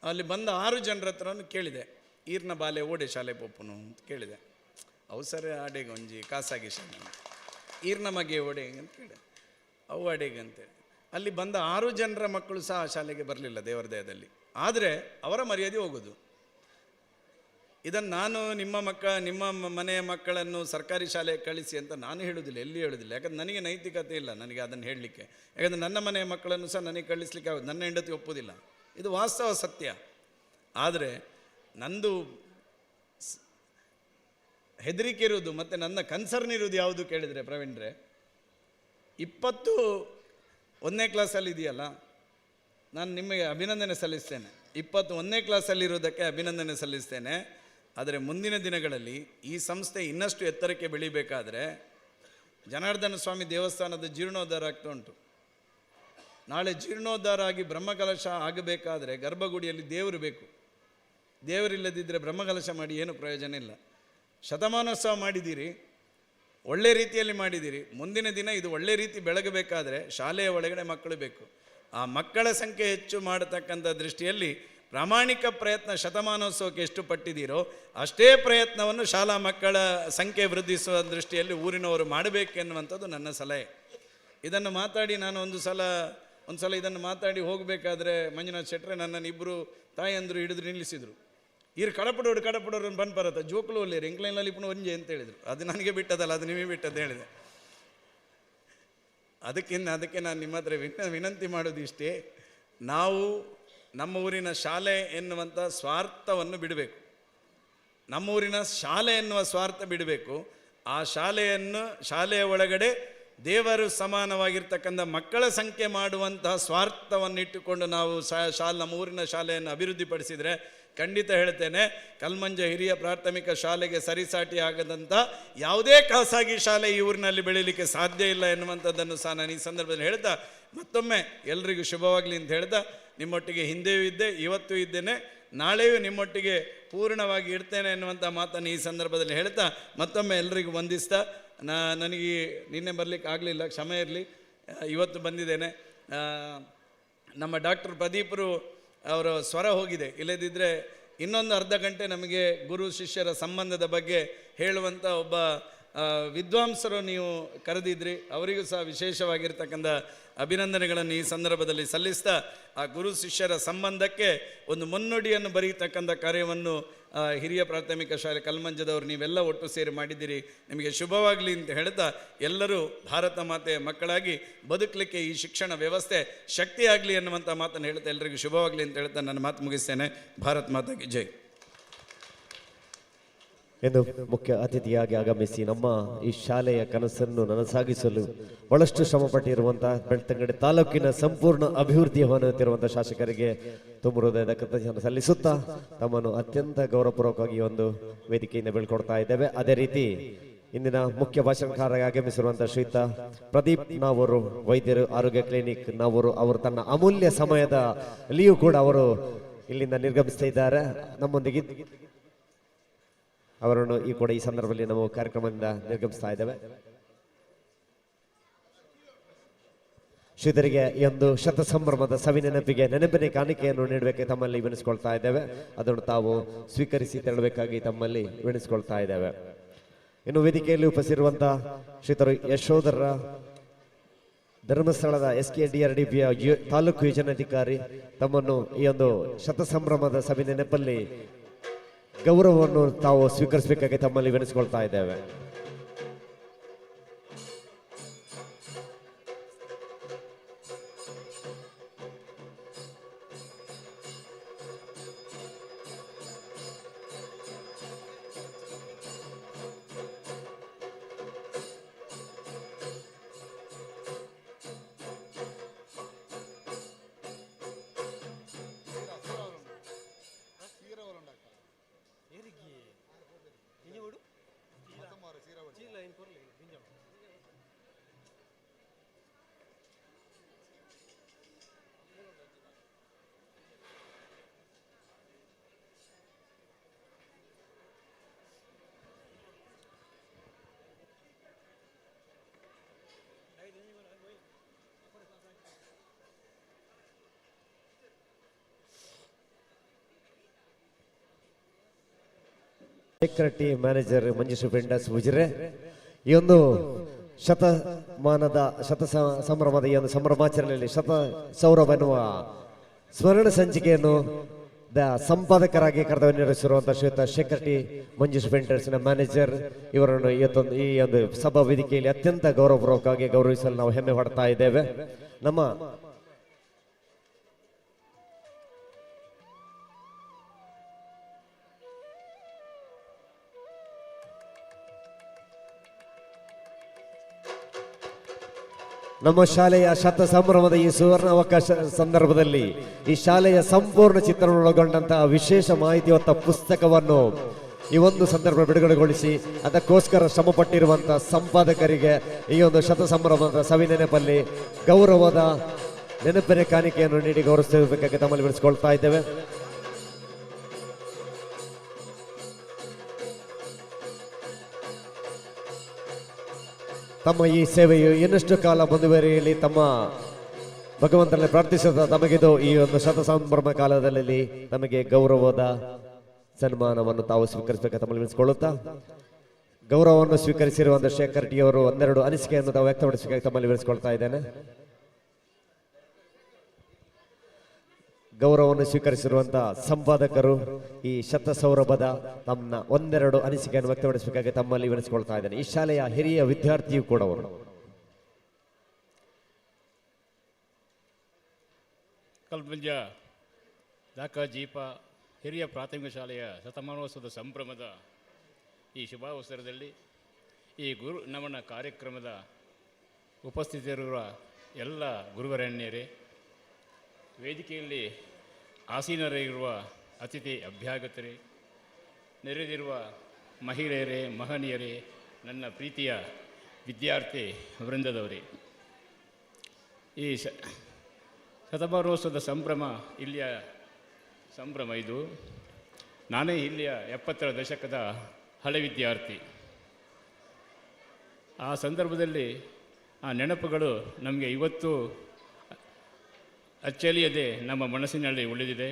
ಅಲ್ಲಿ ಬಂದ 6 ಜನರ ಹತ್ರನೂ ಕೇಳಿದೆ, ಈರ್ನ ಬಾಲೆ ಓಡೆ ಶಾಲೆ ಪೊಪ್ಪನು ಅಂತ ಕೇಳಿದೆ. ಅವು ಸರ್ ಅಡೆಗೆ ಒಂಜಿ ಖಾಸಗಿ ಶಾಲೆ, ಈರ್ನ ಮಗೆ ಓಡೆ ಅಂತ ಕೇಳಿದೆ. ಅವು ಅಡೆಗೆ ಅಂತೇಳಿ ಅಲ್ಲಿ ಬಂದ 6 ಜನರ ಮಕ್ಕಳು ಸಹ ಆ ಶಾಲೆಗೆ ಬರಲಿಲ್ಲ ದೇವರ ದಯದಲ್ಲಿ. ಆದರೆ ಅವರ ಮರ್ಯಾದೆ ಹೋಗೋದು. ಇದನ್ನು ನಾನು ನಿಮ್ಮ ಮನೆಯ ಮಕ್ಕಳನ್ನು ಸರ್ಕಾರಿ ಶಾಲೆಗೆ ಕಳಿಸಿ ಅಂತ ನಾನು ಹೇಳೋದಿಲ್ಲ, ಎಲ್ಲಿ ಹೇಳೋದಿಲ್ಲ. ಯಾಕಂದ್ರೆ ನನಗೆ ನೈತಿಕತೆ ಇಲ್ಲ ನನಗೆ ಅದನ್ನು ಹೇಳಲಿಕ್ಕೆ. ಯಾಕಂದರೆ ನನ್ನ ಮನೆಯ ಮಕ್ಕಳನ್ನು ಸಹ ನನಗೆ ಕಳಿಸ್ಲಿಕ್ಕೆ ಆಗೋದು, ನನ್ನ ಹೆಂಡತಿ ಒಪ್ಪೋದಿಲ್ಲ. ಇದು ವಾಸ್ತವ ಸತ್ಯ. ಆದರೆ ನಂದು ಹೆದರಿಕೆ ಇರುವುದು ಮತ್ತು ನನ್ನ ಕನ್ಸರ್ನ್ ಇರುವುದು ಯಾವುದು ಕೇಳಿದರೆ ಪ್ರವೀಣ್ರೆ, 20 1ನೇ ಕ್ಲಾಸಲ್ಲಿ ಇದೆಯಲ್ಲ, ನಾನು ನಿಮಗೆ ಅಭಿನಂದನೆ ಸಲ್ಲಿಸ್ತೇನೆ. 21ನೇ ಕ್ಲಾಸಲ್ಲಿರೋದಕ್ಕೆ ಅಭಿನಂದನೆ ಸಲ್ಲಿಸ್ತೇನೆ. ಆದರೆ ಮುಂದಿನ ದಿನಗಳಲ್ಲಿ ಈ ಸಂಸ್ಥೆ ಇನ್ನಷ್ಟು ಎತ್ತರಕ್ಕೆ ಬೆಳಿಬೇಕಾದರೆ ಜನಾರ್ದನ ಸ್ವಾಮಿ ದೇವಸ್ಥಾನದ ಜೀರ್ಣೋದ್ಧಾರ ಆಗ್ತಾ ಉಂಟು. ನಾಳೆ ಜೀರ್ಣೋದ್ಧಾರ ಆಗಿ ಬ್ರಹ್ಮಕಲಶ ಆಗಬೇಕಾದರೆ ಗರ್ಭಗುಡಿಯಲ್ಲಿ ದೇವರು ಬೇಕು. ದೇವರಿಲ್ಲದಿದ್ದರೆ ಬ್ರಹ್ಮಕಲಶ ಮಾಡಿ ಏನು ಪ್ರಯೋಜನ ಇಲ್ಲ. ಶತಮಾನೋತ್ಸವ ಮಾಡಿದ್ದೀರಿ, ಒಳ್ಳೆ ರೀತಿಯಲ್ಲಿ ಮಾಡಿದ್ದೀರಿ. ಮುಂದಿನ ದಿನ ಇದು ಒಳ್ಳೆ ರೀತಿ ಬೆಳಗಬೇಕಾದರೆ ಶಾಲೆಯ ಒಳಗಡೆ ಮಕ್ಕಳು ಬೇಕು. ಆ ಮಕ್ಕಳ ಸಂಖ್ಯೆ ಹೆಚ್ಚು ಮಾಡತಕ್ಕಂಥ ದೃಷ್ಟಿಯಲ್ಲಿ ಪ್ರಾಮಾಣಿಕ ಪ್ರಯತ್ನ ಶತಮಾನೋತ್ಸವಕ್ಕೆ ಎಷ್ಟು ಪಟ್ಟಿದ್ದೀರೋ ಅಷ್ಟೇ ಪ್ರಯತ್ನವನ್ನು ಶಾಲಾ ಮಕ್ಕಳ ಸಂಖ್ಯೆ ವೃದ್ಧಿಸುವ ದೃಷ್ಟಿಯಲ್ಲಿ ಊರಿನವರು ಮಾಡಬೇಕೆನ್ನುವಂಥದ್ದು ನನ್ನ ಸಲಹೆ. ಇದನ್ನು ಮಾತಾಡಿ ನಾನು ಒಂದು ಸಲ ಇದನ್ನು ಮಾತಾಡಿ ಹೋಗಬೇಕಾದ್ರೆ ಮಂಜುನಾಥ್ ಶೆಟ್ಟರೆ ನನ್ನನ್ನು 2 ತಾಯಂದರು ಹಿಡಿದು ನಿಲ್ಲಿಸಿದರು. ಇರು ಕಡಪಡೋರು ಬಂದು ಬರತ್ತ ಜೋಕಲು ಒಳ್ಳೆಯರು ಎಂಕ್ಲೈನಲ್ಲಿ ಪುನಃ ಒಂಜೆ ಅಂತ ಹೇಳಿದರು. ಅದು ನನಗೆ ಬಿಟ್ಟದಲ್ಲ, ಅದು ನಿಮಗೆ ಬಿಟ್ಟದ್ದು ಹೇಳಿದೆ. ಅದಕ್ಕೆ ನಾನು ನಿಮ್ಮ ಹತ್ರ ವಿನಂತಿ ಮಾಡೋದು ಇಷ್ಟೇ, ನಾವು ನಮ್ಮ ಊರಿನ ಶಾಲೆ ಎನ್ನುವಂಥ ಸ್ವಾರ್ಥವನ್ನು ಬಿಡಬೇಕು. ನಮ್ಮ ಊರಿನ ಶಾಲೆ ಎನ್ನುವ ಸ್ವಾರ್ಥ ಬಿಡಬೇಕು. ಆ ಶಾಲೆಯ ಒಳಗಡೆ ದೇವರು ಸಮಾನವಾಗಿರ್ತಕ್ಕಂಥ ಮಕ್ಕಳ ಸಂಖ್ಯೆ ಮಾಡುವಂತಹ ಸ್ವಾರ್ಥವನ್ನು ಇಟ್ಟುಕೊಂಡು ನಾವು ನಮ್ಮ ಊರಿನ ಶಾಲೆಯನ್ನು ಅಭಿವೃದ್ಧಿಪಡಿಸಿದರೆ ಖಂಡಿತ ಹೇಳ್ತೇನೆ, ಕಲ್ಮಂಜ ಹಿರಿಯ ಪ್ರಾಥಮಿಕ ಶಾಲೆಗೆ ಸರಿಸಾಟಿ ಆಗದಂಥ ಯಾವುದೇ ಖಾಸಗಿ ಶಾಲೆ ಈ ಊರಿನಲ್ಲಿ ಬೆಳೀಲಿಕ್ಕೆ ಸಾಧ್ಯ ಇಲ್ಲ ಎನ್ನುವಂಥದ್ದನ್ನು ಸಹ ನಾನು ಈ ಸಂದರ್ಭದಲ್ಲಿ ಹೇಳ್ತಾ, ಮತ್ತೊಮ್ಮೆ ಎಲ್ರಿಗೂ ಶುಭವಾಗಲಿ ಅಂತ ಹೇಳ್ತಾ, ನಿಮ್ಮೊಟ್ಟಿಗೆ ಹಿಂದೆಯೂ ಇದ್ದೆ, ಇವತ್ತೂ ಇದ್ದೇನೆ, ನಾಳೆಯೂ ನಿಮ್ಮೊಟ್ಟಿಗೆ ಪೂರ್ಣವಾಗಿ ಇರ್ತೇನೆ ಎನ್ನುವಂಥ ಮಾತನ್ನು ಈ ಸಂದರ್ಭದಲ್ಲಿ ಹೇಳ್ತಾ ಮತ್ತೊಮ್ಮೆ ಎಲ್ರಿಗೂ ವಂದಿಸ್ತಾ, ನನಗೆ ನಿನ್ನೆ ಬರಲಿಕ್ಕೆ ಆಗಲಿಲ್ಲ, ಕ್ಷಮೆ ಇರಲಿ, ಇವತ್ತು ಬಂದಿದ್ದೇನೆ. ನಮ್ಮ ಡಾಕ್ಟರ್ ಪ್ರದೀಪರು ಅವರ ಸ್ವರ ಹೋಗಿದೆ, ಇಲ್ಲದಿದ್ದರೆ ಇನ್ನೊಂದು ಅರ್ಧ ಗಂಟೆ ನಮಗೆ ಗುರು ಶಿಷ್ಯರ ಸಂಬಂಧದ ಬಗ್ಗೆ ಹೇಳುವಂಥ ಒಬ್ಬ ವಿದ್ವಾಂಸರು ನೀವು ಕರೆದಿದ್ರಿ. ಅವರಿಗೂ ಸಹ ವಿಶೇಷವಾಗಿರ್ತಕ್ಕಂಥ ಅಭಿನಂದನೆಗಳನ್ನು ಈ ಸಂದರ್ಭದಲ್ಲಿ ಸಲ್ಲಿಸ್ತಾ, ಆ ಗುರು ಶಿಷ್ಯರ ಸಂಬಂಧಕ್ಕೆ ಒಂದು ಮುನ್ನುಡಿಯನ್ನು ಬರೀತಕ್ಕಂಥ ಕಾರ್ಯವನ್ನು ಹಿರಿಯ ಪ್ರಾಥಮಿಕ ಶಾಲೆ ಕಲ್ಮಂಜದವರು ನೀವೆಲ್ಲ ಒಟ್ಟು ಸೇರಿ ಮಾಡಿದ್ದೀರಿ. ನಿಮಗೆ ಶುಭವಾಗಲಿ ಅಂತ ಹೇಳ್ತಾ, ಎಲ್ಲರೂ ಭಾರತ ಮಾತೆಯ ಮಕ್ಕಳಾಗಿ ಬದುಕಲಿಕ್ಕೆ ಈ ಶಿಕ್ಷಣ ವ್ಯವಸ್ಥೆ ಶಕ್ತಿಯಾಗಲಿ ಎನ್ನುವಂಥ ಮಾತನ್ನು ಹೇಳ್ತಾ ಎಲ್ಲರಿಗೂ ಶುಭವಾಗಲಿ ಅಂತ ಹೇಳ್ತಾ ನನ್ನ ಮಾತು ಮುಗಿಸ್ತೇನೆ. ಭಾರತ್ ಮಾತಾಗೆ ಜೈ. ಎಂದು ಮುಖ್ಯ ಅತಿಥಿಯಾಗಿ ಆಗಮಿಸಿ ನಮ್ಮ ಈ ಶಾಲೆಯ ಕನಸನ್ನು ನನಸಾಗಿಸಲು ಬಹಳಷ್ಟು ಶ್ರಮಪಟ್ಟಿರುವಂತಹ ಬೆಳ್ತಂಗಡಿ ತಾಲೂಕಿನ ಸಂಪೂರ್ಣ ಅಭಿವೃದ್ಧಿ ಹೊಂದುತ್ತಿರುವಂತಹ ಶಾಸಕರಿಗೆ ತುಂಬ ಹೃದಯದ ಕೃತಜ್ಞತೆ ಸಲ್ಲಿಸುತ್ತಾ ತಮ್ಮನ್ನು ಅತ್ಯಂತ ಗೌರವಪೂರ್ವಕವಾಗಿ ಒಂದು ವೇದಿಕೆಯಿಂದ ಬೀಳ್ಕೊಡ್ತಾ ಇದ್ದೇವೆ. ಅದೇ ರೀತಿ ಇಂದಿನ ಮುಖ್ಯ ಭಾಷಣಕಾರರಾಗಿ ಆಗಮಿಸಿರುವಂತಹ ಶ್ರೀಯುತ ಪ್ರದೀಪ್ ನಾವರು, ವೈದ್ಯರು, ಆರೋಗ್ಯ ಕ್ಲಿನಿಕ್ ನಾವರು, ಅವರು ತನ್ನ ಅಮೂಲ್ಯ ಸಮಯದ ಲೀವ್ ಕೂಡ ಅವರು ಇಲ್ಲಿಂದ ನಿರ್ಗಮಿಸ್ತಾ ಇದ್ದಾರೆ. ನಮ್ಮೊಂದಿಗೆ ಅವರನ್ನು ಈ ಸಂದರ್ಭದಲ್ಲಿ ನಾವು ಕಾರ್ಯಕ್ರಮದಿಂದ ನಿರ್ಗಮಿಸ್ತಾ ಇದ್ದೇವೆ. ಶ್ರೀಧರಿಗೆ ಈ ಒಂದು ಶತ ಸಂಭ್ರಮದ ನೆನಪಿನ ಕಾಣಿಕೆಯನ್ನು ನೀಡಬೇಕು ತಮ್ಮಲ್ಲಿ ವಿನಿಸ್ಕೊಳ್ತಾ ಇದ್ದೇವೆ. ಅದನ್ನು ತಾವು ಸ್ವೀಕರಿಸಿ ತೆರಳಬೇಕಾಗಿ ತಮ್ಮಲ್ಲಿ ವಿನಿಸ್ಕೊಳ್ತಾ ಇದ್ದೇವೆ. ಇನ್ನು ವೇದಿಕೆಯಲ್ಲಿ ಉಪಸ್ಥಿತಿರುವಂತಹ ಶ್ರೀತರು ಯಶೋಧರ ಧರ್ಮಸ್ಥಳದ SKDRDPಯ ತಾಲೂಕು ಯೋಜನಾಧಿಕಾರಿ ತಮ್ಮನ್ನು ಈ ಒಂದು ಶತ ಸಂಭ್ರಮದ ಸಭೆ ನೆನಪಲ್ಲಿ ಗೌರವವನ್ನು ತಾವು ಸ್ವೀಕರಿಸಬೇಕಾಗಿ ತಮ್ಮಲ್ಲಿ ವಿನಿಸ್ಕೊಳ್ತಾ ಇದ್ದೇವೆ. ಸೆಕ್ರೆಟರಿ ಮ್ಯಾನೇಜರ್ ಮಂಜುಷ ಬೆಂಡಸ್ ಉಜಿರೆ ಈ ಒಂದು ಶತ ಸಂಭ್ರಮದ ಈ ಒಂದು ಸಂಭ್ರಮಾಚರಣೆಯಲ್ಲಿ ಶತ ಸೌರಭ ಎನ್ನುವ ಸ್ವರ್ಣ ಸಂಚಿಕೆಯನ್ನು ಸಂಪಾದಕರಾಗಿ ಕರ್ತವ್ಯ ನಿರ್ವಹಿಸಿರುವಂತಹ ಶ್ರೀಯುತ ಸೆಕ್ರೆಟರಿ ಮಂಜುಷ ಬೆಂಡರ್ಸ್ನ ಮ್ಯಾನೇಜರ್ ಇವರನ್ನು ಈ ಒಂದು ಸಭಾ ವೇದಿಕೆಯಲ್ಲಿ ಅತ್ಯಂತ ಗೌರವಪೂರ್ವಕವಾಗಿ ಗೌರವಿಸಲು ನಾವು ಹೆಮ್ಮೆ ಪಡ್ತಾ ಇದ್ದೇವೆ. ನಮ್ಮ ಶಾಲೆಯ ಶತ ಸಂಭ್ರಮದ ಈ ಸುವರ್ಣ ಅವಕಾಶ ಸಂದರ್ಭದಲ್ಲಿ ಈ ಶಾಲೆಯ ಸಂಪೂರ್ಣ ಚಿತ್ರಣವನ್ನೊಳಗೊಂಡಂತಹ ವಿಶೇಷ ಮಾಹಿತಿ ಹೊತ್ತ ಪುಸ್ತಕವನ್ನು ಈ ಒಂದು ಸಂದರ್ಭ ಬಿಡುಗಡೆಗೊಳಿಸಿ ಅದಕ್ಕೋಸ್ಕರ ಶ್ರಮಪಟ್ಟಿರುವಂತಹ ಸಂಪಾದಕರಿಗೆ ಈ ಒಂದು ಶತ ಸಂಭ್ರಮದ ಸವಿ ನೆನಪಲ್ಲಿ ಗೌರವದ ನೆನಪಿನ ಕಾಣಿಕೆಯನ್ನು ನೀಡಿ ಗೌರವಿಸಬೇಕಾಗಿ ತಮ್ಮಲ್ಲಿ ವಿಳಿಸಿಕೊಳ್ತಾ ಇದ್ದೇವೆ. ತಮ್ಮ ಈ ಸೇವೆಯು ಇನ್ನಷ್ಟು ಕಾಲ ಮುಂದುವರಿಯಲಿ ತಮ್ಮ ಭಗವಂತನಲ್ಲಿ ಪ್ರಾರ್ಥಿಸುತ್ತಾ ತಮಗಿದು ಈ ಒಂದು ಶತ ಸಂಭ್ರಮ ಕಾಲದಲ್ಲಿ ತಮಗೆ ಗೌರವದ ಸನ್ಮಾನವನ್ನು ತಾವು ಸ್ವೀಕರಿಸಬೇಕು ತಮ್ಮಲ್ಲಿ ವಿನಿಸಿಕೊಳ್ಳುತ್ತಾ ಗೌರವವನ್ನು ಸ್ವೀಕರಿಸಿರುವಂತಹ ಶೇಖರ್ ಟಿ ಅವರು ಒಂದೆರಡು ಅನಿಸಿಕೆಯನ್ನು ತಾವು ವ್ಯಕ್ತಪಡಿಸಬೇಕಾಗಿ ತಮ್ಮಲ್ಲಿ ವಿನಿಸಿಕೊಳ್ತಾ ಇದ್ದೇನೆ. ಗೌರವವನ್ನು ಸ್ವೀಕರಿಸಿರುವಂತಹ ಸಂಪಾದಕರು ಈ ಶತ ಸೌರಭದ ತಮ್ಮ ಒಂದೆರಡು ಅನಿಸಿಕೆಯನ್ನು ವ್ಯಕ್ತಪಡಿಸಬೇಕಾಗಿ ತಮ್ಮಲ್ಲಿ ವಿನಿಸಿಕೊಳ್ತಾ ಇದ್ದೇನೆ. ಈ ಶಾಲೆಯ ಹಿರಿಯ ವಿದ್ಯಾರ್ಥಿಯು ಕೂಡ ಅವರು ಕಲ್ಬಂಜ ದಾಕ ಜೀಪ ಹಿರಿಯ ಪ್ರಾಥಮಿಕ ಶಾಲೆಯ ಶತಮಾನೋತ್ಸವದ ಸಂಭ್ರಮದ ಈ ಶುಭಾವಸರದಲ್ಲಿ ಈ ಗುರು ನಮನ ಕಾರ್ಯಕ್ರಮದ ಉಪಸ್ಥಿತರಿರುವ ಎಲ್ಲ ಗುರುವರಣ್ಯರೇ, ವೇದಿಕೆಯಲ್ಲಿ ಆಸೀನರಿರುವ ಅತಿಥಿ ಅಭ್ಯಾಗತರೇ, ನೆರೆದಿರುವ ಮಹಿಳೆಯರೇ, ಮಹನೀಯರೇ, ನನ್ನ ಪ್ರೀತಿಯ ವಿದ್ಯಾರ್ಥಿ ವೃಂದದವರೇ, ಈ ಶತಮಾನೋತ್ಸವದ ಸಂಭ್ರಮ ಇಲ್ಲಿಯ ಸಂಭ್ರಮ. ಇದು ನಾನೇ ಇಲ್ಲಿಯ 70ರ ದಶಕದ ಹಳೆ ವಿದ್ಯಾರ್ಥಿ. ಆ ಸಂದರ್ಭದಲ್ಲಿ ಆ ನೆನಪುಗಳು ನಮಗೆ ಇವತ್ತು ಅಚ್ಚಳಿಯದೆ ನಮ್ಮ ಮನಸ್ಸಿನಲ್ಲಿ ಉಳಿದಿದೆ.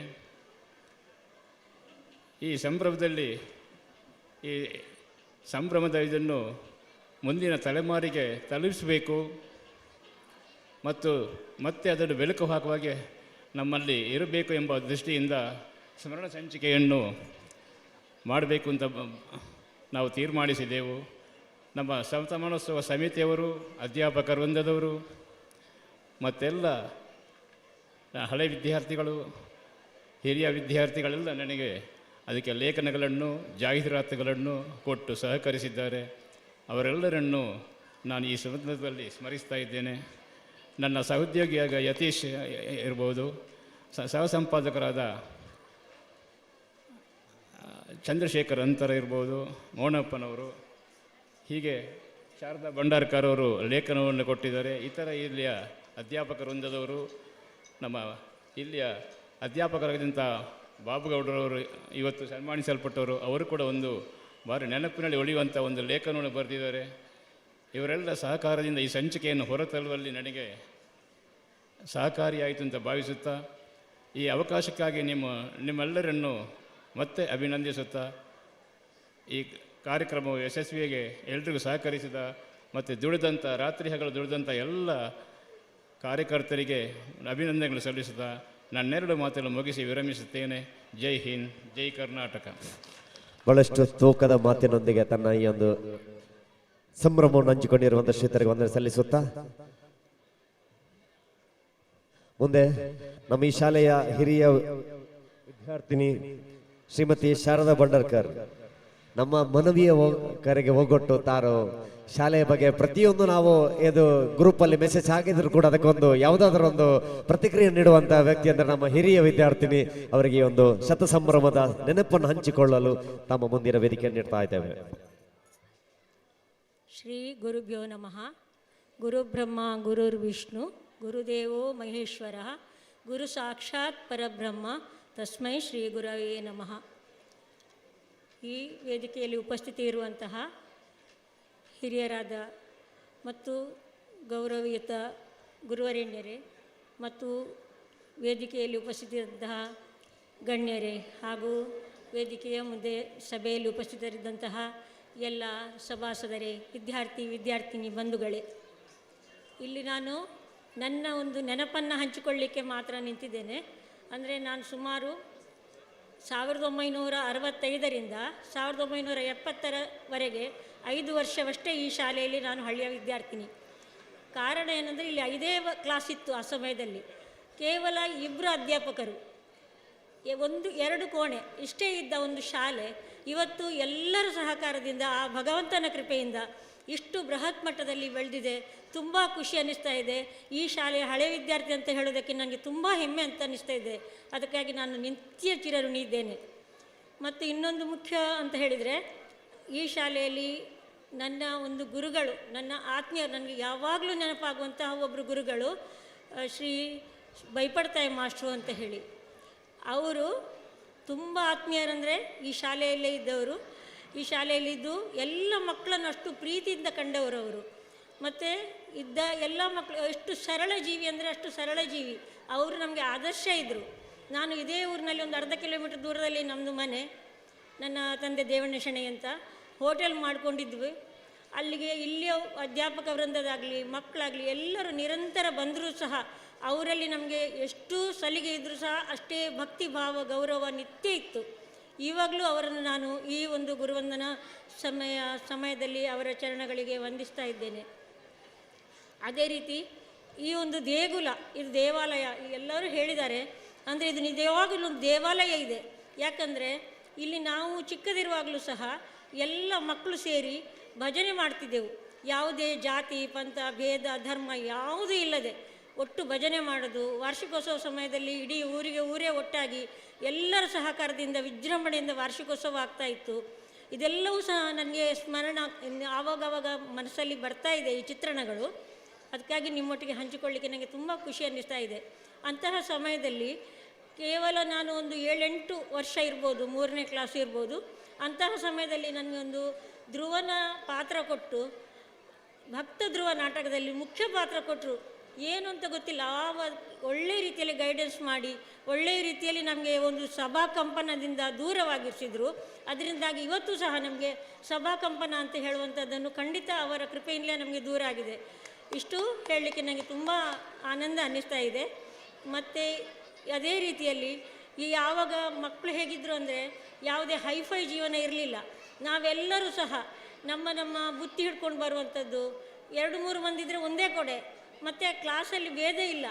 ಈ ಸಂಭ್ರಮದಲ್ಲಿ ಈ ಸಂಭ್ರಮದ ಇದನ್ನು ಮುಂದಿನ ತಲೆಮಾರಿಗೆ ತಲುಪಿಸಬೇಕು ಮತ್ತು ಮತ್ತೆ ಅದನ್ನು ಬೆಳಕು ಹಾಕುವಾಗೆ ನಮ್ಮಲ್ಲಿ ಇರಬೇಕು ಎಂಬ ದೃಷ್ಟಿಯಿಂದ ಸ್ಮರಣ ಸಂಚಿಕೆಯನ್ನು ಮಾಡಬೇಕು ಅಂತ ನಾವು ತೀರ್ಮಾನಿಸಿದೆವು. ನಮ್ಮ ಶತಮಾನೋತ್ಸವ ಸಮಿತಿಯವರು, ಅಧ್ಯಾಪಕ ವೃಂದದವರು ಮತ್ತೆಲ್ಲ ಹಳೆ ವಿದ್ಯಾರ್ಥಿಗಳು, ಹಿರಿಯ ವಿದ್ಯಾರ್ಥಿಗಳೆಲ್ಲ ನನಗೆ ಅದಕ್ಕೆ ಲೇಖನಗಳನ್ನು ಜಾಹೀರಾತುಗಳನ್ನು ಕೊಟ್ಟು ಸಹಕರಿಸಿದ್ದಾರೆ. ಅವರೆಲ್ಲರನ್ನು ನಾನು ಈ ಸಂದರ್ಭದಲ್ಲಿ ಸ್ಮರಿಸ್ತಾ ಇದ್ದೇನೆ. ನನ್ನ ಸಹೋದ್ಯೋಗಿಯಾಗ ಯತೀಶ್ ಇರ್ಬೋದು, ಸಹ ಸಂಪಾದಕರಾದ ಚಂದ್ರಶೇಖರ್ ಅಂತರ ಇರ್ಬೋದು, ಮೋನಪ್ಪನವರು, ಹೀಗೆ ಶಾರದಾ ಭಂಡಾರ್ಕರ್ ಅವರು ಲೇಖನವನ್ನು ಕೊಟ್ಟಿದ್ದಾರೆ. ಇತರ ಇಲ್ಲಿಯ ಅಧ್ಯಾಪಕ ವೃಂದದವರು, ನಮ್ಮ ಇಲ್ಲಿಯ ಅಧ್ಯಾಪಕರಾದಂಥ ಬಾಬುಗೌಡರವರು ಇವತ್ತು ಸನ್ಮಾನಿಸಲ್ಪಟ್ಟವರು, ಅವರು ಕೂಡ ಒಂದು ಬಾರಿ ನೆನಪಿನಲ್ಲಿ ಉಳಿಯುವಂಥ ಒಂದು ಲೇಖನವನ್ನು ಬರೆದಿದ್ದಾರೆ. ಇವರೆಲ್ಲ ಸಹಕಾರದಿಂದ ಈ ಸಂಚಿಕೆಯನ್ನು ಹೊರತರುವಲ್ಲಿ ನನಗೆ ಸಹಕಾರಿಯಾಯಿತು ಅಂತ ಭಾವಿಸುತ್ತಾ, ಈ ಅವಕಾಶಕ್ಕಾಗಿ ನಿಮ್ಮೆಲ್ಲರನ್ನು ಮತ್ತೆ ಅಭಿನಂದಿಸುತ್ತಾ, ಈ ಕಾರ್ಯಕ್ರಮವು ಯಶಸ್ವಿಗೆ ಎಲ್ರಿಗೂ ಸಹಕರಿಸಿದ ಮತ್ತು ದುಡಿದಂಥ ರಾತ್ರಿ ಹಗಲು ದುಡಿದಂಥ ಎಲ್ಲ ಕಾರ್ಯಕರ್ತರಿಗೆ ಅಭಿನಂದನೆಗಳು ಸಲ್ಲಿಸುತ್ತಾ ನನ್ನೆರಡು ಮಾತನ್ನು ಮುಗಿಸಿ ವಿರಮಿಸುತ್ತೇನೆ. ಜೈ ಹಿಂದ್, ಜೈ ಕರ್ನಾಟಕ. ಬಹಳಷ್ಟು ತೂಕದ ಮಾತಿನೊಂದಿಗೆ ತನ್ನ ಈ ಒಂದು ಸಂಭ್ರಮವನ್ನು ಹಂಚಿಕೊಂಡಿರುವಂಥ ಶ್ರೀತರಿಗೆ ವಂದನೆ ಸಲ್ಲಿಸುತ್ತಾ, ಮುಂದೆ ನಮ್ಮ ಈ ಶಾಲೆಯ ಹಿರಿಯ ವಿದ್ಯಾರ್ಥಿನಿ ಶ್ರೀಮತಿ ಶಾರದಾ ಭಂಡಾರ್ಕರ್ ನಮ್ಮ ಮನವಿಯ ಕರೆಗೆ ಹೋಗೊಟ್ಟು ತಾರು ಶಾಲೆಯ ಬಗ್ಗೆ ಪ್ರತಿಯೊಂದು ನಾವು ಇದು ಗ್ರೂಪಲ್ಲಿ ಮೆಸೇಜ್ ಹಾಕಿದ್ರು ಕೂಡ ಅದಕ್ಕೊಂದು ಯಾವುದಾದ್ರೂ ಒಂದು ಪ್ರತಿಕ್ರಿಯೆ ನೀಡುವಂಥ ವ್ಯಕ್ತಿ ಅಂದರೆ ನಮ್ಮ ಹಿರಿಯ ವಿದ್ಯಾರ್ಥಿನಿ. ಅವರಿಗೆ ಒಂದು ಶತಸಂಭ್ರಮದ ನೆನಪನ್ನು ಹಂಚಿಕೊಳ್ಳಲು ತಮ್ಮ ಮುಂದಿನ ವೇದಿಕೆ ನೀಡ್ತಾ ಇದ್ದೇವೆ. ಶ್ರೀ ಗುರುಭ್ಯೋ ನಮಃ. ಗುರು ಬ್ರಹ್ಮ ಗುರುರ್ವಿಷ್ಣು ಗುರುದೇವೋ ಮಹೇಶ್ವರ ಗುರು ಸಾಕ್ಷಾತ್ ಪರಬ್ರಹ್ಮ ತಸ್ಮೈ ಶ್ರೀ ಗುರವೇ ನಮಃ. ಈ ವೇದಿಕೆಯಲ್ಲಿ ಉಪಸ್ಥಿತಿ ಇರುವಂತಹ ಹಿರಿಯರಾದ ಮತ್ತು ಗೌರವಯುತ ಗುರುವರೇಣ್ಯರೇ ಮತ್ತು ವೇದಿಕೆಯಲ್ಲಿ ಉಪಸ್ಥಿತರಿದ್ದಂತಹ ಗಣ್ಯರೇ ಹಾಗೂ ವೇದಿಕೆಯ ಮುಂದೆ ಸಭೆಯಲ್ಲಿ ಉಪಸ್ಥಿತರಿದ್ದಂತಹ ಎಲ್ಲ ಸಭಾಸದರೇ, ವಿದ್ಯಾರ್ಥಿನಿ ಬಂಧುಗಳೇ, ಇಲ್ಲಿ ನಾನು ನನ್ನ ಒಂದು ನೆನಪನ್ನು ಹಂಚಿಕೊಳ್ಳಿಕ್ಕೆ ಮಾತ್ರ ನಿಂತಿದ್ದೇನೆ. ಅಂದರೆ ನಾನು ಸುಮಾರು 1965ರಿಂದ 1970ರವರೆಗೆ 5 ವರ್ಷವಷ್ಟೇ ಈ ಶಾಲೆಯಲ್ಲಿ ನಾನು ಹಳ್ಳಿಯ ವಿದ್ಯಾರ್ಥಿನಿ. ಕಾರಣ ಏನಂದರೆ ಇಲ್ಲಿ 5ನೇ ಕ್ಲಾಸ್ ಇತ್ತು. ಆ ಸಮಯದಲ್ಲಿ ಕೇವಲ 2 ಅಧ್ಯಾಪಕರು, 1-2 ಕೋಣೆ ಇಷ್ಟೇ ಇದ್ದ ಒಂದು ಶಾಲೆ ಇವತ್ತು ಎಲ್ಲರ ಸಹಕಾರದಿಂದ, ಆ ಭಗವಂತನ ಕೃಪೆಯಿಂದ ಇಷ್ಟು ಬೃಹತ್ ಮಟ್ಟದಲ್ಲಿ ಬೆಳೆದಿದೆ. ತುಂಬ ಖುಷಿ ಅನ್ನಿಸ್ತಾ ಇದೆ. ಈ ಶಾಲೆಯ ಹಳೆ ವಿದ್ಯಾರ್ಥಿ ಅಂತ ಹೇಳೋದಕ್ಕೆ ನನಗೆ ತುಂಬ ಹೆಮ್ಮೆ ಅಂತ ಅನ್ನಿಸ್ತಾ ಇದೆ. ಅದಕ್ಕಾಗಿ ನಾನು ನಿತ್ಯ ಚಿರಋಣಿ ಇದ್ದೇನೆ. ಮತ್ತು ಇನ್ನೊಂದು ಮುಖ್ಯ ಅಂತ ಹೇಳಿದರೆ, ಈ ಶಾಲೆಯಲ್ಲಿ ನನ್ನ ಒಂದು ಗುರುಗಳು, ನನ್ನ ಆತ್ಮೀಯರು, ನನಗೆ ಯಾವಾಗಲೂ ನೆನಪಾಗುವಂತಹ ಒಬ್ಬರು ಗುರುಗಳು ಶ್ರೀ ಬೈಪಡ್ತಾಯಿ ಮಾಸ್ಟ್ರು ಅಂತ ಹೇಳಿ. ಅವರು ತುಂಬ ಆತ್ಮೀಯರಂದರೆ ಈ ಶಾಲೆಯಲ್ಲೇ ಇದ್ದವರು. ಈ ಶಾಲೆಯಲ್ಲಿದ್ದು ಎಲ್ಲ ಮಕ್ಕಳನ್ನು ಅಷ್ಟು ಪ್ರೀತಿಯಿಂದ ಕಂಡವರು ಅವರು. ಮತ್ತು ಇದ್ದ ಎಲ್ಲ ಮಕ್ಕಳು ಎಷ್ಟು ಸರಳ ಜೀವಿ ಅಂದರೆ ಅಷ್ಟು ಸರಳ ಜೀವಿ. ಅವರು ನಮಗೆ ಆದರ್ಶ ಇದ್ದರು. ನಾನು ಇದೇ ಊರಿನಲ್ಲಿ ಒಂದು 1/2 ಕಿಲೋಮೀಟರ್ ದೂರದಲ್ಲಿ ನಮ್ಮದು ಮನೆ, ನನ್ನ ತಂದೆ ದೇವಣ್ಣ ಶೆಣೆ ಅಂತ ಹೋಟೆಲ್ ಮಾಡಿಕೊಂಡಿದ್ವಿ. ಅಲ್ಲಿಗೆ ಇಲ್ಲಿಯ ಅಧ್ಯಾಪಕ ವೃಂದದಾಗಲಿ ಮಕ್ಕಳಾಗಲಿ ಎಲ್ಲರೂ ನಿರಂತರ ಬಂದರೂ ಸಹ ಅವರಲ್ಲಿ ನಮಗೆ ಎಷ್ಟು ಸಲಿಗೆ ಇದ್ದರೂ ಸಹ ಅಷ್ಟೇ ಭಕ್ತಿ ಭಾವ ಗೌರವ ನಿತ್ಯ ಇತ್ತು. ಇವಾಗಲೂ ಅವರನ್ನು ನಾನು ಈ ಒಂದು ಗುರುವಂದನಾ ಸಮಯದಲ್ಲಿ ಅವರ ಚರಣಗಳಿಗೆ ವಂದಿಸ್ತಾ ಇದ್ದೇನೆ. ಅದೇ ರೀತಿ ಈ ಒಂದು ದೇಗುಲ, ಇದು ದೇವಾಲಯ, ಎಲ್ಲರೂ ಹೇಳಿದ್ದಾರೆ. ಅಂದರೆ ಇದು ನಿಜವಾಗಲೂ ಒಂದು ದೇವಾಲಯ ಇದೆ. ಯಾಕಂದರೆ ಇಲ್ಲಿ ನಾವು ಚಿಕ್ಕದಿರುವಾಗಲೂ ಸಹ ಎಲ್ಲ ಮಕ್ಕಳು ಸೇರಿ ಭಜನೆ ಮಾಡ್ತಿದ್ದೆವು. ಯಾವುದೇ ಜಾತಿ ಪಂಥ ಭೇದ ಧರ್ಮ ಯಾವುದೂ ಇಲ್ಲದೆ ಒಟ್ಟು ಭಜನೆ ಮಾಡೋದು. ವಾರ್ಷಿಕೋತ್ಸವ ಸಮಯದಲ್ಲಿ ಇಡೀ ಊರೇ ಒಟ್ಟಾಗಿ ಎಲ್ಲರ ಸಹಕಾರದಿಂದ ವಿಜೃಂಭಣೆಯಿಂದ ವಾರ್ಷಿಕೋತ್ಸವ ಆಗ್ತಾಯಿತ್ತು. ಇದೆಲ್ಲವೂ ಸಹ ನನಗೆ ಸ್ಮರಣ ಆವಾಗವಾಗ ಮನಸ್ಸಲ್ಲಿ ಬರ್ತಾ ಇದೆ ಈ ಚಿತ್ರಣಗಳು. ಅದಕ್ಕಾಗಿ ನಿಮ್ಮೊಟ್ಟಿಗೆ ಹಂಚಿಕೊಳ್ಳಿಕ್ಕೆ ನನಗೆ ತುಂಬ ಖುಷಿ ಅನ್ನಿಸ್ತಾ ಇದೆ. ಅಂತಹ ಸಮಯದಲ್ಲಿ ಕೇವಲ ನಾನು ಒಂದು 7-8 ವರ್ಷ ಇರ್ಬೋದು, 3ನೇ ಕ್ಲಾಸ್ ಇರ್ಬೋದು. ಅಂತಹ ಸಮಯದಲ್ಲಿ ನನಗೊಂದು ಧ್ರುವನ ಪಾತ್ರ ಕೊಟ್ಟು, ಭಕ್ತ ಧ್ರುವ ನಾಟಕದಲ್ಲಿ ಮುಖ್ಯ ಪಾತ್ರ ಕೊಟ್ಟರು. ಏನು ಅಂತ ಗೊತ್ತಿಲ್ಲ, ಒಳ್ಳೆಯ ರೀತಿಯಲ್ಲಿ ಗೈಡೆನ್ಸ್ ಮಾಡಿ ಒಳ್ಳೆಯ ರೀತಿಯಲ್ಲಿ ನಮಗೆ ಒಂದು ಸಭಾಕಂಪನದಿಂದ ದೂರವಾಗಿರಿಸಿದರು. ಅದರಿಂದಾಗಿ ಇವತ್ತು ಸಹ ನಮಗೆ ಸಭಾಕಂಪನ ಅಂತ ಹೇಳುವಂಥದ್ದನ್ನು ಖಂಡಿತ ಅವರ ಕೃಪೆಯಿಂದಲೇ ನಮಗೆ ದೂರ ಆಗಿದೆ. ಇಷ್ಟು ಹೇಳಲಿಕ್ಕೆ ನನಗೆ ತುಂಬ ಆನಂದ ಅನ್ನಿಸ್ತಾ ಇದೆ. ಮತ್ತು ಅದೇ ರೀತಿಯಲ್ಲಿ ಯಾವಾಗ ಮಕ್ಕಳು ಹೇಗಿದ್ದರು ಅಂದರೆ ಯಾವುದೇ ಹೈಫೈ ಜೀವನ ಇರಲಿಲ್ಲ. ನಾವೆಲ್ಲರೂ ಸಹ ನಮ್ಮ ಬುತ್ತಿ ಹಿಡ್ಕೊಂಡು ಬರುವಂಥದ್ದು. 2-3 ಮಂದಿ ಇದ್ದರೆ ಒಂದೇ ಕೊಡೆ. ಮತ್ತು ಕ್ಲಾಸಲ್ಲಿ ಭೇದ ಇಲ್ಲ.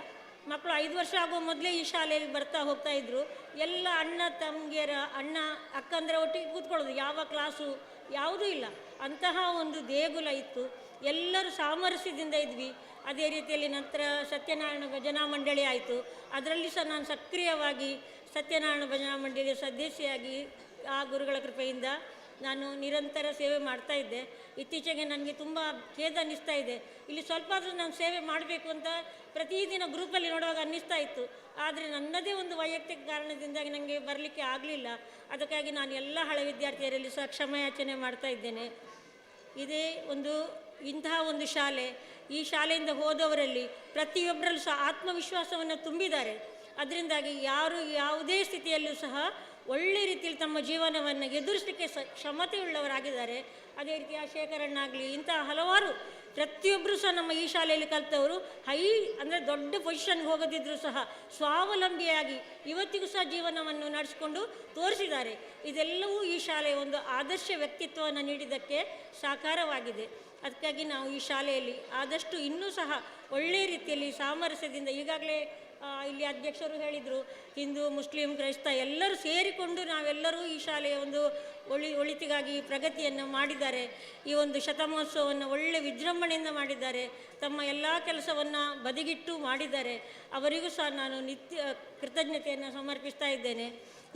ಮಕ್ಕಳು 5 ವರ್ಷ ಆಗೋ ಮೊದಲೇ ಈ ಶಾಲೆಯಲ್ಲಿ ಬರ್ತಾ ಹೋಗ್ತಾ ಇದ್ರು. ಎಲ್ಲ ಅಣ್ಣ ತಂಗಿಯರ ಅಣ್ಣ ಅಕ್ಕಂದ್ರ ಒಟ್ಟಿಗೆ ಕೂತ್ಕೊಳ್ಳೋದು, ಯಾವ ಕ್ಲಾಸು ಯಾವುದೂ ಇಲ್ಲ, ಅಂತಹ ಒಂದು ದೇಗುಲ ಇತ್ತು. ಎಲ್ಲರೂ ಸಾಮರಸ್ಯದಿಂದ ಇದ್ವಿ. ಅದೇ ರೀತಿಯಲ್ಲಿ ನಂತರ ಸತ್ಯನಾರಾಯಣ ಭಜನಾ ಮಂಡಳಿ ಆಯಿತು. ಅದರಲ್ಲಿ ಸಹ ನಾನು ಸಕ್ರಿಯವಾಗಿ ಸತ್ಯನಾರಾಯಣ ಭಜನಾ ಮಂಡಳಿಯ ಸದಸ್ಯೆಯಾಗಿ ಆ ಗುರುಗಳ ಕೃಪೆಯಿಂದ ನಾನು ನಿರಂತರ ಸೇವೆ ಮಾಡ್ತಾ ಇದ್ದೆ. ಇತ್ತೀಚೆಗೆ ನನಗೆ ತುಂಬ ಖೇದ ಅನ್ನಿಸ್ತಾ ಇದೆ, ಇಲ್ಲಿ ಸ್ವಲ್ಪ ಆದರೂ ನಾನು ಸೇವೆ ಮಾಡಬೇಕು ಅಂತ ಪ್ರತಿದಿನ ಗ್ರೂಪಲ್ಲಿ ನೋಡುವಾಗ ಅನ್ನಿಸ್ತಾ ಇತ್ತು. ಆದರೆ ನನ್ನದೇ ಒಂದು ವೈಯಕ್ತಿಕ ಕಾರಣದಿಂದಾಗಿ ನನಗೆ ಬರಲಿಕ್ಕೆ ಆಗಲಿಲ್ಲ. ಅದಕ್ಕಾಗಿ ನಾನು ಎಲ್ಲ ಹಳೆ ವಿದ್ಯಾರ್ಥಿಯರಲ್ಲಿ ಸಹ ಕ್ಷಮೆಯಾಚನೆ ಮಾಡ್ತಾ ಇದ್ದೇನೆ. ಇದೇ ಇಂತಹ ಒಂದು ಶಾಲೆ, ಈ ಶಾಲೆಯಿಂದ ಹೋದವರಲ್ಲಿ ಪ್ರತಿಯೊಬ್ಬರಲ್ಲೂ ಸಹ ಆತ್ಮವಿಶ್ವಾಸವನ್ನು ತುಂಬಿದ್ದಾರೆ. ಅದರಿಂದಾಗಿ ಯಾರು ಯಾವುದೇ ಸ್ಥಿತಿಯಲ್ಲೂ ಸಹ ಒಳ್ಳೆ ರೀತಿಯಲ್ಲಿ ತಮ್ಮ ಜೀವನವನ್ನು ಎದುರಿಸಲಿಕ್ಕೆ ಕ್ಷಮತೆಯುಳ್ಳವರಾಗಿದ್ದಾರೆ. ಅದೇ ರೀತಿ ಶೇಖರಣ್ಣಾಗಲಿ, ಇಂತಹ ಹಲವಾರು ಪ್ರತಿಯೊಬ್ಬರು ಸಹ ನಮ್ಮ ಈ ಶಾಲೆಯಲ್ಲಿ ಕಲಿತವರು ಅಂದರೆ ದೊಡ್ಡ ಪೊಸಿಷನ್ಗೆ ಹೋಗದಿದ್ದರೂ ಸಹ ಸ್ವಾವಲಂಬಿಯಾಗಿ ಇವತ್ತಿಗೂ ಸಹ ಜೀವನವನ್ನು ನಡೆಸಿಕೊಂಡು ತೋರಿಸಿದ್ದಾರೆ. ಇದೆಲ್ಲವೂ ಈ ಶಾಲೆಯ ಒಂದು ಆದರ್ಶ ವ್ಯಕ್ತಿತ್ವವನ್ನು ನೀಡಿದ್ದಕ್ಕೆ ಸಾಕಾರವಾಗಿದೆ. ಅದಕ್ಕಾಗಿ ನಾವು ಈ ಶಾಲೆಯಲ್ಲಿ ಆದಷ್ಟು ಇನ್ನೂ ಸಹ ಒಳ್ಳೆಯ ರೀತಿಯಲ್ಲಿ ಸಾಮರಸ್ಯದಿಂದ, ಈಗಾಗಲೇ ಇಲ್ಲಿ ಅಧ್ಯಕ್ಷರು ಹೇಳಿದರು, ಹಿಂದೂ ಮುಸ್ಲಿಂ ಕ್ರೈಸ್ತ ಎಲ್ಲರೂ ಸೇರಿಕೊಂಡು ನಾವೆಲ್ಲರೂ ಈ ಶಾಲೆಯ ಒಂದು ಒಳಿತಿಗಾಗಿ ಪ್ರಗತಿಯನ್ನು ಮಾಡಿದ್ದಾರೆ. ಈ ಒಂದು ಶತಮಹೋತ್ಸವವನ್ನು ಒಳ್ಳೆ ವಿಜೃಂಭಣೆಯಿಂದ ಮಾಡಿದ್ದಾರೆ. ತಮ್ಮ ಎಲ್ಲ ಕೆಲಸವನ್ನು ಬದಿಗಿಟ್ಟು ಮಾಡಿದ್ದಾರೆ. ಅವರಿಗೂ ಸಹ ನಾನು ಕೃತಜ್ಞತೆಯನ್ನು ಸಮರ್ಪಿಸ್ತಾ ಇದ್ದೇನೆ.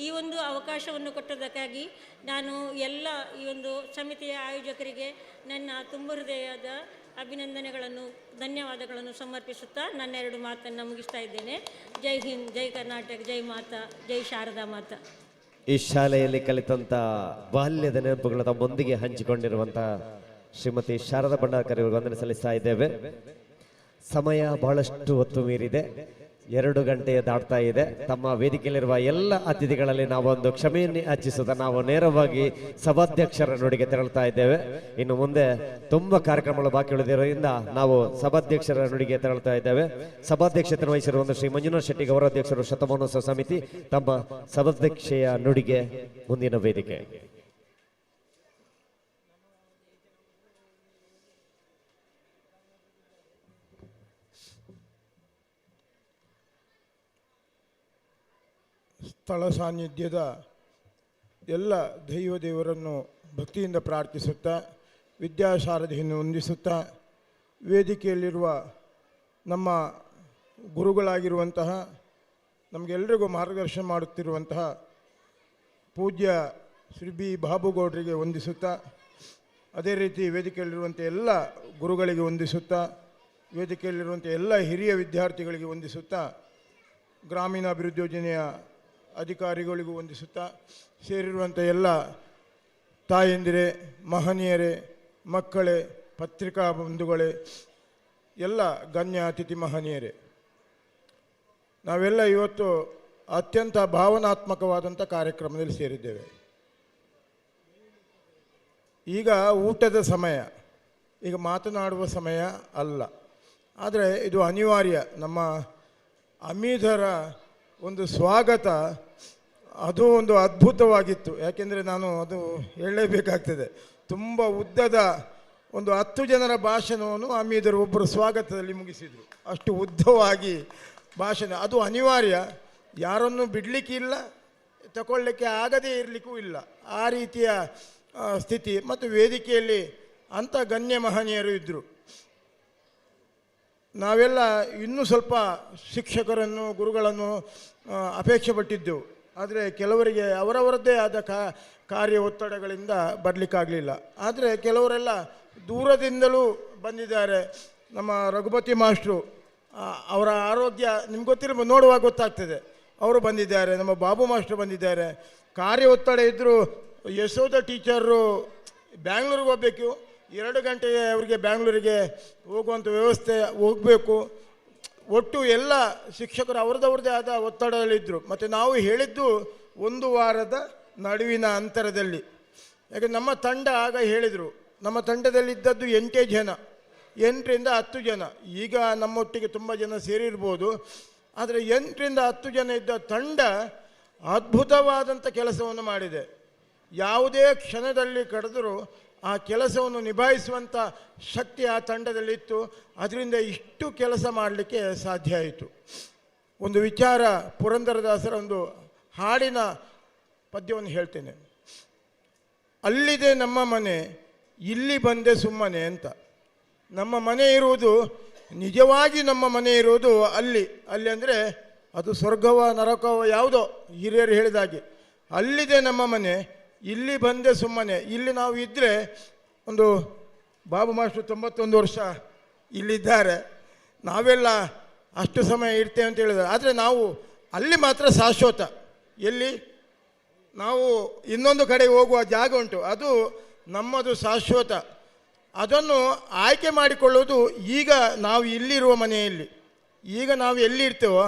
ಈ ಒಂದು ಅವಕಾಶವನ್ನು ಕೊಟ್ಟದ್ದಕ್ಕಾಗಿ ನಾನು ಎಲ್ಲ ಈ ಒಂದು ಸಮಿತಿಯ ಆಯೋಜಕರಿಗೆ ನನ್ನ ತುಂಬ ಹೃದಯದ ಅಭಿನಂದನೆಗಳನ್ನು, ಧನ್ಯವಾದಗಳನ್ನು ಸಮರ್ಪಿಸುತ್ತಾ ನನ್ನ 2 ಮಾತನ್ನು ಮುಗಿಸ್ತಾ ಇದ್ದೇನೆ. ಜೈ ಹಿಂದ್, ಜೈ ಕರ್ನಾಟಕ, ಜೈ ಮಾತಾ, ಜೈ ಶಾರದಾ ಮಾತಾ. ಈ ಶಾಲೆಯಲ್ಲಿ ಕಲಿತಂಥ ಬಾಲ್ಯದ ನೆನಪುಗಳ ತಮ್ಮೊಂದಿಗೆ ಹಂಚಿಕೊಂಡಿರುವಂಥ ಶ್ರೀಮತಿ ಶಾರದಾ ಭಂಡಾರ್ಕರ್ ಇವರಿಗೆ ವಂದನೆ ಸಲ್ಲಿಸ್ತಾ ಇದ್ದೇವೆ. ಸಮಯ ಬಹಳಷ್ಟು ಹೊತ್ತು ಮೀರಿದೆ, 2 ಗಂಟೆ ದಾಟ್ತಾ ಇದೆ. ತಮ್ಮ ವೇದಿಕೆಯಲ್ಲಿರುವ ಎಲ್ಲ ಅತಿಥಿಗಳಲ್ಲಿ ನಾವೊಂದು ಕ್ಷಮೆಯನ್ನು ಯಾಚಿಸುತ್ತಾ ನಾವು ನೇರವಾಗಿ ಸಭಾಧ್ಯಕ್ಷರ ನುಡಿಗೆ ತೆರಳುತ್ತಾ ಇದ್ದೇವೆ. ಇನ್ನು ಮುಂದೆ ತುಂಬ ಕಾರ್ಯಕ್ರಮಗಳು ಬಾಕಿ ಉಳಿದಿರೋದ್ರಿಂದ ನಾವು ಸಭಾಧ್ಯಕ್ಷರ ನುಡಿಗೆ ತೆರಳುತ್ತಾ ಇದ್ದೇವೆ. ಸಭಾಧ್ಯಕ್ಷತೆ ವಹಿಸಿರುವ ಶ್ರೀ ಮಂಜುನಾಥ್ ಶೆಟ್ಟಿ ಗೌರವಾಧ್ಯಕ್ಷರು ಶತಮಾನೋತ್ಸವ ಸಮಿತಿ ತಮ್ಮ ಸಭಾಧ್ಯಕ್ಷೆಯ ನುಡಿಗೆ ಮುಂದಿನ ವೇದಿಕೆ. ಸ್ಥಳ ಸಾನ್ನಿಧ್ಯದ ಎಲ್ಲ ದೇವರನ್ನು ಭಕ್ತಿಯಿಂದ ಪ್ರಾರ್ಥಿಸುತ್ತಾ, ವಿದ್ಯಾಸಾರಥಿಯನ್ನು ವಂದಿಸುತ್ತಾ, ವೇದಿಕೆಯಲ್ಲಿರುವ ನಮ್ಮ ಗುರುಗಳಾಗಿರುವಂತಹ, ನಮಗೆಲ್ಲರಿಗೂ ಮಾರ್ಗದರ್ಶನ ಮಾಡುತ್ತಿರುವಂತಹ ಪೂಜ್ಯ ಶ್ರೀ ಬಿ ಬಾಬುಗೌಡರಿಗೆ ವಂದಿಸುತ್ತಾ, ಅದೇ ರೀತಿ ವೇದಿಕೆಯಲ್ಲಿರುವಂಥ ಎಲ್ಲ ಗುರುಗಳಿಗೆ ವಂದಿಸುತ್ತಾ, ವೇದಿಕೆಯಲ್ಲಿರುವಂಥ ಎಲ್ಲ ಹಿರಿಯ ವಿದ್ಯಾರ್ಥಿಗಳಿಗೆ ವಂದಿಸುತ್ತಾ, ಗ್ರಾಮೀಣಾಭಿವೃದ್ಧಿ ಯೋಜನೆಯ ಅಧಿಕಾರಿಗಳಿಗೂ ವಂದಿಸುತ್ತಾ, ಸೇರಿರುವಂಥ ಎಲ್ಲ ತಾಯಂದಿರೇ, ಮಹನೀಯರೇ, ಮಕ್ಕಳೇ, ಪತ್ರಿಕಾ ಬಂಧುಗಳೇ, ಎಲ್ಲ ಗಣ್ಯ ಅತಿಥಿ ಮಹನೀಯರೇ, ನಾವೆಲ್ಲ ಇವತ್ತು ಅತ್ಯಂತ ಭಾವನಾತ್ಮಕವಾದಂಥ ಕಾರ್ಯಕ್ರಮದಲ್ಲಿ ಸೇರಿದ್ದೇವೆ. ಈಗ ಊಟದ ಸಮಯ, ಈಗ ಮಾತನಾಡುವ ಸಮಯ ಅಲ್ಲ. ಆದರೆ ಇದು ಅನಿವಾರ್ಯ. ನಮ್ಮ ಅಮೀದರ ಒಂದು ಸ್ವಾಗತ ಅದು ಒಂದು ಅದ್ಭುತವಾಗಿತ್ತು. ಯಾಕೆಂದರೆ ನಾನು ಅದು ಹೇಳಲೇಬೇಕಾಗ್ತದೆ. ತುಂಬ ಉದ್ದದ ಒಂದು 10 ಜನರ ಭಾಷಣವನ್ನು ಅಮೀದರು ಒಬ್ಬರು ಸ್ವಾಗತದಲ್ಲಿ ಮುಗಿಸಿದರು. ಅಷ್ಟು ಉದ್ದವಾಗಿ ಭಾಷಣ, ಅದು ಅನಿವಾರ್ಯ. ಯಾರನ್ನು ಬಿಡಲಿಕ್ಕಿಲ್ಲ, ತಗೊಳ್ಳಿಕ್ಕೆ ಆಗದೇ ಇರಲಿಕ್ಕೂ ಇಲ್ಲ, ಆ ರೀತಿಯ ಸ್ಥಿತಿ. ಮತ್ತು ವೇದಿಕೆಯಲ್ಲಿ ಅಂಥ ಗಣ್ಯ ಮಹನೀಯರು ಇದ್ದರು. ನಾವೆಲ್ಲ ಇನ್ನೂ ಸ್ವಲ್ಪ ಶಿಕ್ಷಕರನ್ನು, ಗುರುಗಳನ್ನು ಅಪೇಕ್ಷೆ ಪಟ್ಟಿದ್ದೆವು. ಆದರೆ ಕೆಲವರಿಗೆ ಅವರವರದ್ದೇ ಆದ ಕಾರ್ಯ ಒತ್ತಡಗಳಿಂದ ಬರಲಿಕ್ಕಾಗಲಿಲ್ಲ. ಆದರೆ ಕೆಲವರೆಲ್ಲ ದೂರದಿಂದಲೂ ಬಂದಿದ್ದಾರೆ. ನಮ್ಮ ರಘುಪತಿ ಮಾಸ್ಟ್ರು, ಅವರ ಆರೋಗ್ಯ ನಿಮ್ಗೆ ಗೊತ್ತಿಲ್ಲ, ನೋಡುವಾಗ ಗೊತ್ತಾಗ್ತದೆ, ಅವರು ಬಂದಿದ್ದಾರೆ. ನಮ್ಮ ಬಾಬು ಮಾಸ್ಟ್ರು ಬಂದಿದ್ದಾರೆ. ಕಾರ್ಯ ಒತ್ತಡ ಇದ್ದರೂ ಯಶೋಧ ಟೀಚರು ಬ್ಯಾಂಗ್ಳೂರಿಗೆ ಹೋಗಬೇಕು, 2 ಗಂಟೆಗೆ ಅವರಿಗೆ ಬ್ಯಾಂಗ್ಳೂರಿಗೆ ಹೋಗುವಂಥ ವ್ಯವಸ್ಥೆ ಹೋಗಬೇಕು. ಒಟ್ಟು ಎಲ್ಲ ಶಿಕ್ಷಕರು ಅವರದವ್ರದ್ದೇ ಆದ ಒತ್ತಡದಲ್ಲಿದ್ದರು. ಮತ್ತು ನಾವು ಹೇಳಿದ್ದು 1 ವಾರದ ನಡುವಿನ ಅಂತರದಲ್ಲಿ. ಯಾಕೆ ನಮ್ಮ ತಂಡ ಆಗ ಹೇಳಿದರು, ನಮ್ಮ ತಂಡದಲ್ಲಿದ್ದದ್ದು 8 ಜನ, 8 ರಿಂದ 10 ಜನ. ಈಗ ನಮ್ಮೊಟ್ಟಿಗೆ ತುಂಬ ಜನ ಸೇರಿರ್ಬೋದು. ಆದರೆ 8 ರಿಂದ 10 ಜನ ಇದ್ದ ತಂಡ ಅದ್ಭುತವಾದಂಥ ಕೆಲಸವನ್ನು ಮಾಡಿದೆ. ಯಾವುದೇ ಕ್ಷಣದಲ್ಲಿ ಕಳೆದರೂ ಆ ಕೆಲಸವನ್ನು ನಿಭಾಯಿಸುವಂಥ ಶಕ್ತಿ ಆ ತಂಡದಲ್ಲಿತ್ತು. ಅದರಿಂದ ಇಷ್ಟು ಕೆಲಸ ಮಾಡಲಿಕ್ಕೆ ಸಾಧ್ಯ ಆಯಿತು. ಒಂದು ವಿಚಾರ, ಪುರಂದರದಾಸರ ಒಂದು ಹಾಡಿನ ಪದ್ಯವನ್ನು ಹೇಳ್ತೇನೆ. ಅಲ್ಲಿದೆ ನಮ್ಮ ಮನೆ, ಇಲ್ಲಿ ಬಂದೆ ಸುಮ್ಮನೆ ಅಂತ. ನಮ್ಮ ಮನೆ ಇರುವುದು, ನಿಜವಾಗಿ ನಮ್ಮ ಮನೆ ಇರುವುದು ಅಲ್ಲಿ. ಅಲ್ಲಿ ಅಂದರೆ ಅದು ಸ್ವರ್ಗವ ನರಕವ ಯಾವುದೋ ಹಿರಿಯರು ಹೇಳಿದಾಗೆ. ಅಲ್ಲಿದೆ ನಮ್ಮ ಮನೆ, ಇಲ್ಲಿ ಬಂದೆ ಸುಮ್ಮನೆ. ಇಲ್ಲಿ ನಾವು ಇದ್ದರೆ, ಒಂದು ಬಾಬು ಮಾಸ್ಟ್ರು 91 ವರ್ಷ ಇಲ್ಲಿದ್ದಾರೆ, ನಾವೆಲ್ಲ ಅಷ್ಟು ಸಮಯ ಇರ್ತೇವೆ ಅಂತ ಹೇಳಿದ್ದಾರೆ. ಆದರೆ ನಾವು ಅಲ್ಲಿ ಮಾತ್ರ ಶಾಶ್ವತ. ಎಲ್ಲಿ ನಾವು ಇನ್ನೊಂದು ಕಡೆಗೆ ಹೋಗುವ ಜಾಗ ಉಂಟು, ಅದು ನಮ್ಮದು ಶಾಶ್ವತ. ಅದನ್ನು ಆಯ್ಕೆ ಮಾಡಿಕೊಳ್ಳುವುದು ಈಗ ನಾವು ಇಲ್ಲಿರುವ ಮನೆಯಲ್ಲಿ. ಈಗ ನಾವು ಎಲ್ಲಿರ್ತೇವೋ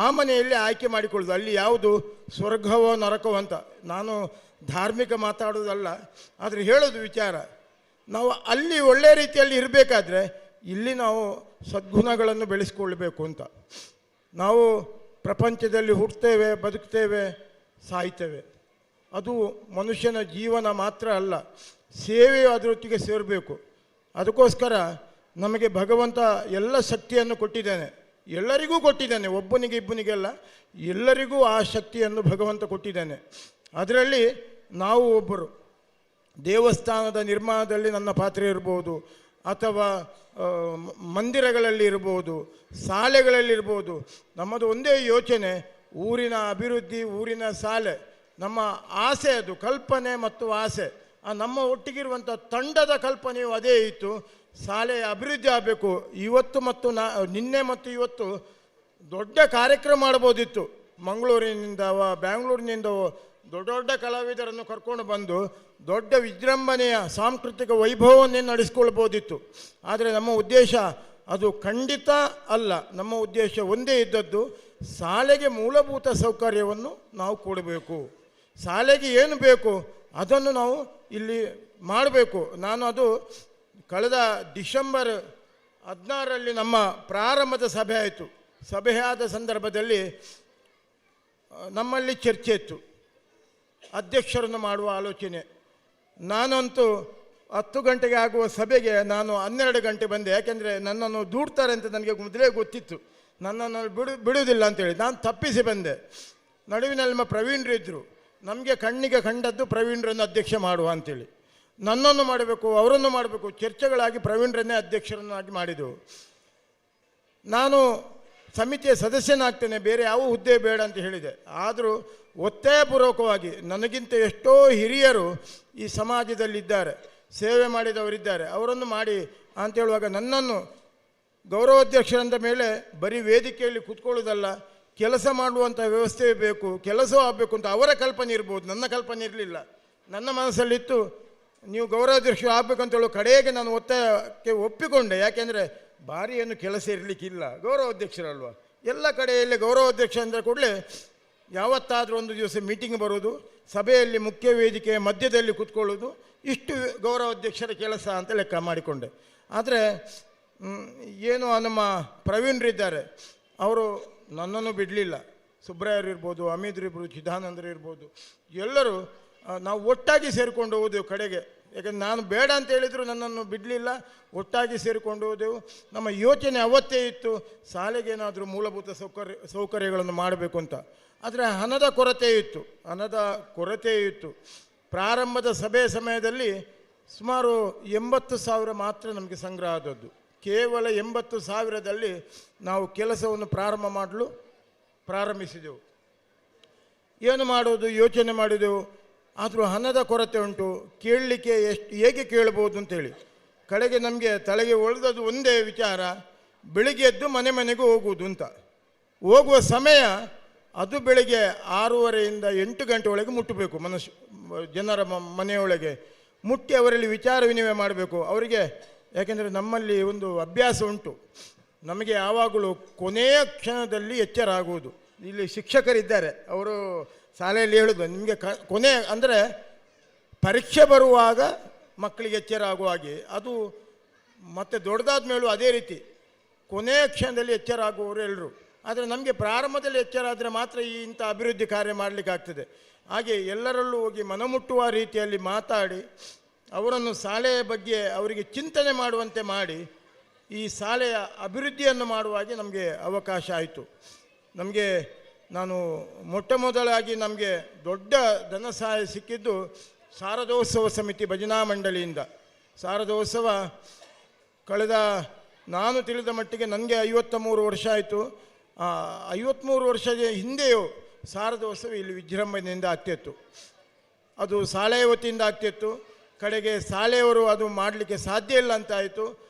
ಆ ಮನೆಯಲ್ಲಿ ಆಯ್ಕೆ ಮಾಡಿಕೊಳ್ಳೋದು. ಅಲ್ಲಿ ಯಾವುದು ಸ್ವರ್ಗವೋ ನರಕವೋ ಅಂತ. ನಾನು ಧಾರ್ಮಿಕ ಮಾತಾಡೋದಲ್ಲ, ಆದರೆ ಹೇಳೋದು ವಿಚಾರ. ನಾವು ಅಲ್ಲಿ ಒಳ್ಳೆಯ ರೀತಿಯಲ್ಲಿ ಇರಬೇಕಾದ್ರೆ ಇಲ್ಲಿ ನಾವು ಸದ್ಗುಣಗಳನ್ನು ಬೆಳೆಸ್ಕೊಳ್ಬೇಕು ಅಂತ. ನಾವು ಪ್ರಪಂಚದಲ್ಲಿ ಹುಟ್ಟುತ್ತೇವೆ, ಬದುಕ್ತೇವೆ, ಸಾಯ್ತೇವೆ. ಅದು ಮನುಷ್ಯನ ಜೀವನ ಮಾತ್ರ ಅಲ್ಲ, ಸೇವೆಯು ಅದರೊಟ್ಟಿಗೆ ಸೇರಬೇಕು. ಅದಕ್ಕೋಸ್ಕರ ನಮಗೆ ಭಗವಂತ ಎಲ್ಲ ಶಕ್ತಿಯನ್ನು ಕೊಟ್ಟಿದ್ದಾನೆ, ಎಲ್ಲರಿಗೂ ಕೊಟ್ಟಿದ್ದಾನೆ, ಒಬ್ಬನಿಗೆ ಇಬ್ಬನಿಗೆಲ್ಲ, ಎಲ್ಲರಿಗೂ ಆ ಶಕ್ತಿಯನ್ನು ಭಗವಂತ ಕೊಟ್ಟಿದ್ದಾನೆ. ಅದರಲ್ಲಿ ನಾವು ಒಬ್ಬರು. ದೇವಸ್ಥಾನದ ನಿರ್ಮಾಣದಲ್ಲಿ ನನ್ನ ಪಾತ್ರ ಇರ್ಬೋದು, ಅಥವಾ ಮಂದಿರಗಳಲ್ಲಿ ಇರ್ಬೋದು, ಶಾಲೆಗಳಲ್ಲಿರ್ಬೋದು. ನಮ್ಮದು ಒಂದೇ ಯೋಚನೆ, ಊರಿನ ಅಭಿವೃದ್ಧಿ, ಊರಿನ ಶಾಲೆ. ನಮ್ಮ ಆಸೆ ಅದು, ಕಲ್ಪನೆ ಮತ್ತು ಆಸೆ. ನಮ್ಮ ಒಟ್ಟಿಗಿರುವಂಥ ತಂಡದ ಕಲ್ಪನೆಯು ಅದೇ ಇತ್ತು, ಶಾಲೆಯ ಅಭಿವೃದ್ಧಿ ಆಗಬೇಕು. ಇವತ್ತು ಮತ್ತು ನಿನ್ನೆ ಮತ್ತು ಇವತ್ತು ದೊಡ್ಡ ಕಾರ್ಯಕ್ರಮ ಮಾಡ್ಬೋದಿತ್ತು. ಮಂಗಳೂರಿನಿಂದವ, ಬ್ಯಾಂಗ್ಳೂರಿನಿಂದವೋ ದೊಡ್ಡ ದೊಡ್ಡ ಕಲಾವಿದರನ್ನು ಕರ್ಕೊಂಡು ಬಂದು ದೊಡ್ಡ ವಿಜೃಂಭಣೆಯ ಸಾಂಸ್ಕೃತಿಕ ವೈಭವವನ್ನೇ ನಡೆಸ್ಕೊಳ್ಬೋದಿತ್ತು. ಆದರೆ ನಮ್ಮ ಉದ್ದೇಶ ಅದು ಖಂಡಿತ ಅಲ್ಲ. ನಮ್ಮ ಉದ್ದೇಶ ಒಂದೇ ಇದ್ದದ್ದು, ಶಾಲೆಗೆ ಮೂಲಭೂತ ಸೌಕರ್ಯವನ್ನು ನಾವು ಕೊಡಬೇಕು. ಶಾಲೆಗೆ ಏನು ಬೇಕು ಅದನ್ನು ನಾವು ಇಲ್ಲಿ ಮಾಡಬೇಕು. ನಾನು ಅದು ಕಳೆದ ಡಿಸೆಂಬರ್ 16ರಲ್ಲಿ ನಮ್ಮ ಪ್ರಾರಂಭದ ಸಭೆ ಆಯಿತು. ಸಭೆಯಾದ ಸಂದರ್ಭದಲ್ಲಿ ನಮ್ಮಲ್ಲಿ ಚರ್ಚೆ ಇತ್ತು, ಅಧ್ಯಕ್ಷರನ್ನು ಮಾಡುವ ಆಲೋಚನೆ. ನಾನಂತೂ 10 ಗಂಟೆಗೆ ಆಗುವ ಸಭೆಗೆ ನಾನು 12 ಗಂಟೆ ಬಂದೆ. ಯಾಕೆಂದರೆ ನನ್ನನ್ನು ದೂಡ್ತಾರೆ ಅಂತ ನನಗೆ ಮೊದಲೇ ಗೊತ್ತಿತ್ತು, ನನ್ನನ್ನು ಬಿಡುವುದಿಲ್ಲ ಅಂತೇಳಿ ನಾನು ತಪ್ಪಿಸಿ ಬಂದೆ. ನಡುವಿನಲ್ಲಿ ನಮ್ಮ ಪ್ರವೀಣ್ರು ಇದ್ದರು. ನಮಗೆ ಕಣ್ಣಿಗೆ ಕಂಡದ್ದು ಪ್ರವೀಣ್ರನ್ನು ಅಧ್ಯಕ್ಷ ಮಾಡುವ ಅಂಥೇಳಿ. ನನ್ನನ್ನು ಮಾಡಬೇಕು, ಅವರನ್ನು ಮಾಡಬೇಕು, ಚರ್ಚೆಗಳಾಗಿ ಪ್ರವೀಣ್ರನ್ನೇ ಅಧ್ಯಕ್ಷರನ್ನಾಗಿ ಮಾಡಿದೆವು. ನಾನು ಸಮಿತಿಯ ಸದಸ್ಯನಾಗ್ತೇನೆ, ಬೇರೆ ಯಾವ ಹುದ್ದೆ ಬೇಡ ಅಂತ ಹೇಳಿದೆ. ಆದರೂ ಒತ್ತಾಯಪೂರ್ವಕವಾಗಿ ನನಗಿಂತ ಎಷ್ಟೋ ಹಿರಿಯರು ಈ ಸಮಾಜದಲ್ಲಿದ್ದಾರೆ, ಸೇವೆ ಮಾಡಿದವರಿದ್ದಾರೆ, ಅವರನ್ನು ಮಾಡಿ ಅಂತ ಹೇಳುವಾಗ ನನ್ನನ್ನು ಗೌರವಾಧ್ಯಕ್ಷರಂದ ಮೇಲೆ ಬರೀ ವೇದಿಕೆಯಲ್ಲಿ ಕೂತ್ಕೊಳ್ಳೋದಲ್ಲ, ಕೆಲಸ ಮಾಡುವಂಥ ವ್ಯವಸ್ಥೆ ಬೇಕು, ಕೆಲಸ ಆಗಬೇಕು ಅಂತ ಅವರ ಕಲ್ಪನೆ ಇರ್ಬೋದು, ನನ್ನ ಕಲ್ಪನೆ ಇರಲಿಲ್ಲ. ನನ್ನ ಮನಸ್ಸಲ್ಲಿತ್ತು ನೀವು ಗೌರವಾಧ್ಯಕ್ಷರು ಆಗಬೇಕಂತ ಹೇಳೋ ಕಡೆಗೆ ನಾನು ಒತ್ತಾಯಕ್ಕೆ ಒಪ್ಪಿಕೊಂಡೆ. ಯಾಕೆಂದರೆ ಭಾರಿ ಏನು ಕೆಲಸ ಇರಲಿಕ್ಕಿಲ್ಲ, ಗೌರವಾಧ್ಯಕ್ಷರಲ್ವ. ಎಲ್ಲ ಕಡೆಯಲ್ಲಿ ಗೌರವಾಧ್ಯಕ್ಷ ಅಂದರೆ ಕೂಡಲೇ ಯಾವತ್ತಾದರೂ ಒಂದು ದಿವಸ ಮೀಟಿಂಗ್ ಬರೋದು, ಸಭೆಯಲ್ಲಿ ಮುಖ್ಯ ವೇದಿಕೆಯ ಮಧ್ಯದಲ್ಲಿ ಕೂತ್ಕೊಳ್ಳೋದು, ಇಷ್ಟು ಗೌರವಾಧ್ಯಕ್ಷರ ಕೆಲಸ ಅಂತ ಲೆಕ್ಕ ಮಾಡಿಕೊಂಡೆ. ಆದರೆ ಏನು ನಮ್ಮ ಪ್ರವೀಣ್ರಿದ್ದಾರೆ, ಅವರು ನನ್ನನ್ನು ಬಿಡಲಿಲ್ಲ. ಸುಬ್ರಾಯರು ಇರ್ಬೋದು, ಅಮೀದ್ರು ಇರ್ಬೋದು, ಚಿದಾನಂದರು ಇರ್ಬೋದು, ಎಲ್ಲರೂ ನಾವು ಒಟ್ಟಾಗಿ ಸೇರಿಕೊಂಡು ಹೋದೆವು ಕಡೆಗೆ. ಯಾಕಂದರೆ ನಾನು ಬೇಡ ಅಂತ ಹೇಳಿದರು, ನನ್ನನ್ನು ಬಿಡಲಿಲ್ಲ, ಒಟ್ಟಾಗಿ ಸೇರಿಕೊಂಡು ಹೋದೆವು. ನಮ್ಮ ಯೋಚನೆ ಅವತ್ತೇ ಇತ್ತು, ಶಾಲೆಗೇನಾದರೂ ಮೂಲಭೂತ ಸೌಕರ್ಯಗಳನ್ನು ಮಾಡಬೇಕು ಅಂತ. ಆದರೆ ಹಣದ ಕೊರತೆ ಇತ್ತು. ಪ್ರಾರಂಭದ ಸಭೆ ಸಮಯದಲ್ಲಿ ಸುಮಾರು 80,000 ಮಾತ್ರ ನಮಗೆ ಸಂಗ್ರಹ ಆದದ್ದು. ಕೇವಲ 80,000ದಲ್ಲಿ ನಾವು ಕೆಲಸವನ್ನು ಪ್ರಾರಂಭಿಸಿದೆವು. ಏನು ಮಾಡೋದು ಯೋಚನೆ ಮಾಡಿದೆವು. ಆದರೂ ಹಣದ ಕೊರತೆ ಉಂಟು, ಕೇಳಲಿಕ್ಕೆ ಹೇಗೆ ಕೇಳ್ಬೋದು ಅಂತೇಳಿ ಕಡೆಗೆ ನಮಗೆ ತಲೆಗೆ ಒಳ್ದದ್ದು ಒಂದೇ ವಿಚಾರ, ಬೆಳಿಗ್ಗೆ ಎದ್ದು ಮನೆಗೂ ಹೋಗುವುದು ಅಂತ. ಹೋಗುವ ಸಮಯ ಅದು ಬೆಳಿಗ್ಗೆ 6:30ಯಿಂದ 8 ಗಂಟೆ ಒಳಗೆ ಮುಟ್ಟಬೇಕು. ಜನರ ಮನೆಯೊಳಗೆ ಮುಟ್ಟಿ ಅವರಲ್ಲಿ ವಿಚಾರ ವಿನಿಮಯ ಮಾಡಬೇಕು ಅವರಿಗೆ. ಯಾಕೆಂದರೆ ನಮ್ಮಲ್ಲಿ ಒಂದು ಅಭ್ಯಾಸ ಉಂಟು, ನಮಗೆ ಯಾವಾಗಲೂ ಕೊನೆಯ ಕ್ಷಣದಲ್ಲಿ ಎಚ್ಚರ ಆಗುವುದು. ಇಲ್ಲಿ ಶಿಕ್ಷಕರಿದ್ದಾರೆ, ಅವರು ಶಾಲೆಯಲ್ಲಿ ಹೇಳೋದು ನಿಮಗೆ ಕೊನೆ ಅಂದರೆ ಪರೀಕ್ಷೆ ಬರುವಾಗ ಮಕ್ಕಳಿಗೆ ಎಚ್ಚರ ಆಗುವ ಹಾಗೆ, ಅದು ಮತ್ತು ದೊಡ್ಡದಾದ ಮೇಲೂ ಅದೇ ರೀತಿ ಕೊನೆಯ ಕ್ಷಣದಲ್ಲಿ ಎಚ್ಚರ ಆಗುವವರು ಎಲ್ಲರೂ. ಆದರೆ ನಮಗೆ ಪ್ರಾರಂಭದಲ್ಲಿ ಎಚ್ಚರ ಆದರೆ ಮಾತ್ರ ಇಂಥ ಅಭಿವೃದ್ಧಿ ಕಾರ್ಯ ಮಾಡಲಿಕ್ಕಾಗ್ತದೆ. ಹಾಗೆ ಎಲ್ಲರಲ್ಲೂ ಹೋಗಿ ಮನಮುಟ್ಟುವ ರೀತಿಯಲ್ಲಿ ಮಾತಾಡಿ ಅವರನ್ನು ಶಾಲೆಯ ಬಗ್ಗೆ ಅವರಿಗೆ ಚಿಂತನೆ ಮಾಡುವಂತೆ ಮಾಡಿ ಈ ಶಾಲೆಯ ಅಭಿವೃದ್ಧಿಯನ್ನು ಮಾಡುವಾಗೆ ನಮಗೆ ಅವಕಾಶ ಆಯಿತು. ನಮಗೆ ನಾನು ಮೊಟ್ಟ ಮೊದಲಾಗಿ ನಮಗೆ ದೊಡ್ಡ ಧನ ಸಹಾಯ ಸಿಕ್ಕಿದ್ದು ಶಾರದೋತ್ಸವ ಸಮಿತಿ ಭಜನಾ ಮಂಡಳಿಯಿಂದ. ಶಾರದೋತ್ಸವ ಕಳೆದ ನಾನು ತಿಳಿದ ಮಟ್ಟಿಗೆ ನನಗೆ 53 ವರ್ಷ ಆಯಿತು. 53 ವರ್ಷದ ಹಿಂದೆಯೂ ಶಾರದೋತ್ಸವ ಇಲ್ಲಿ ವಿಜೃಂಭಣೆಯಿಂದ ಆಗ್ತಿತ್ತು. ಅದು ಶಾಲೆಯ ವತಿಯಿಂದ ಆಗ್ತಿತ್ತು. ಕಡೆಗೆ ಶಾಲೆಯವರು ಅದು ಮಾಡಲಿಕ್ಕೆ ಸಾಧ್ಯ ಇಲ್ಲ ಅಂತ ಆಯಿತು.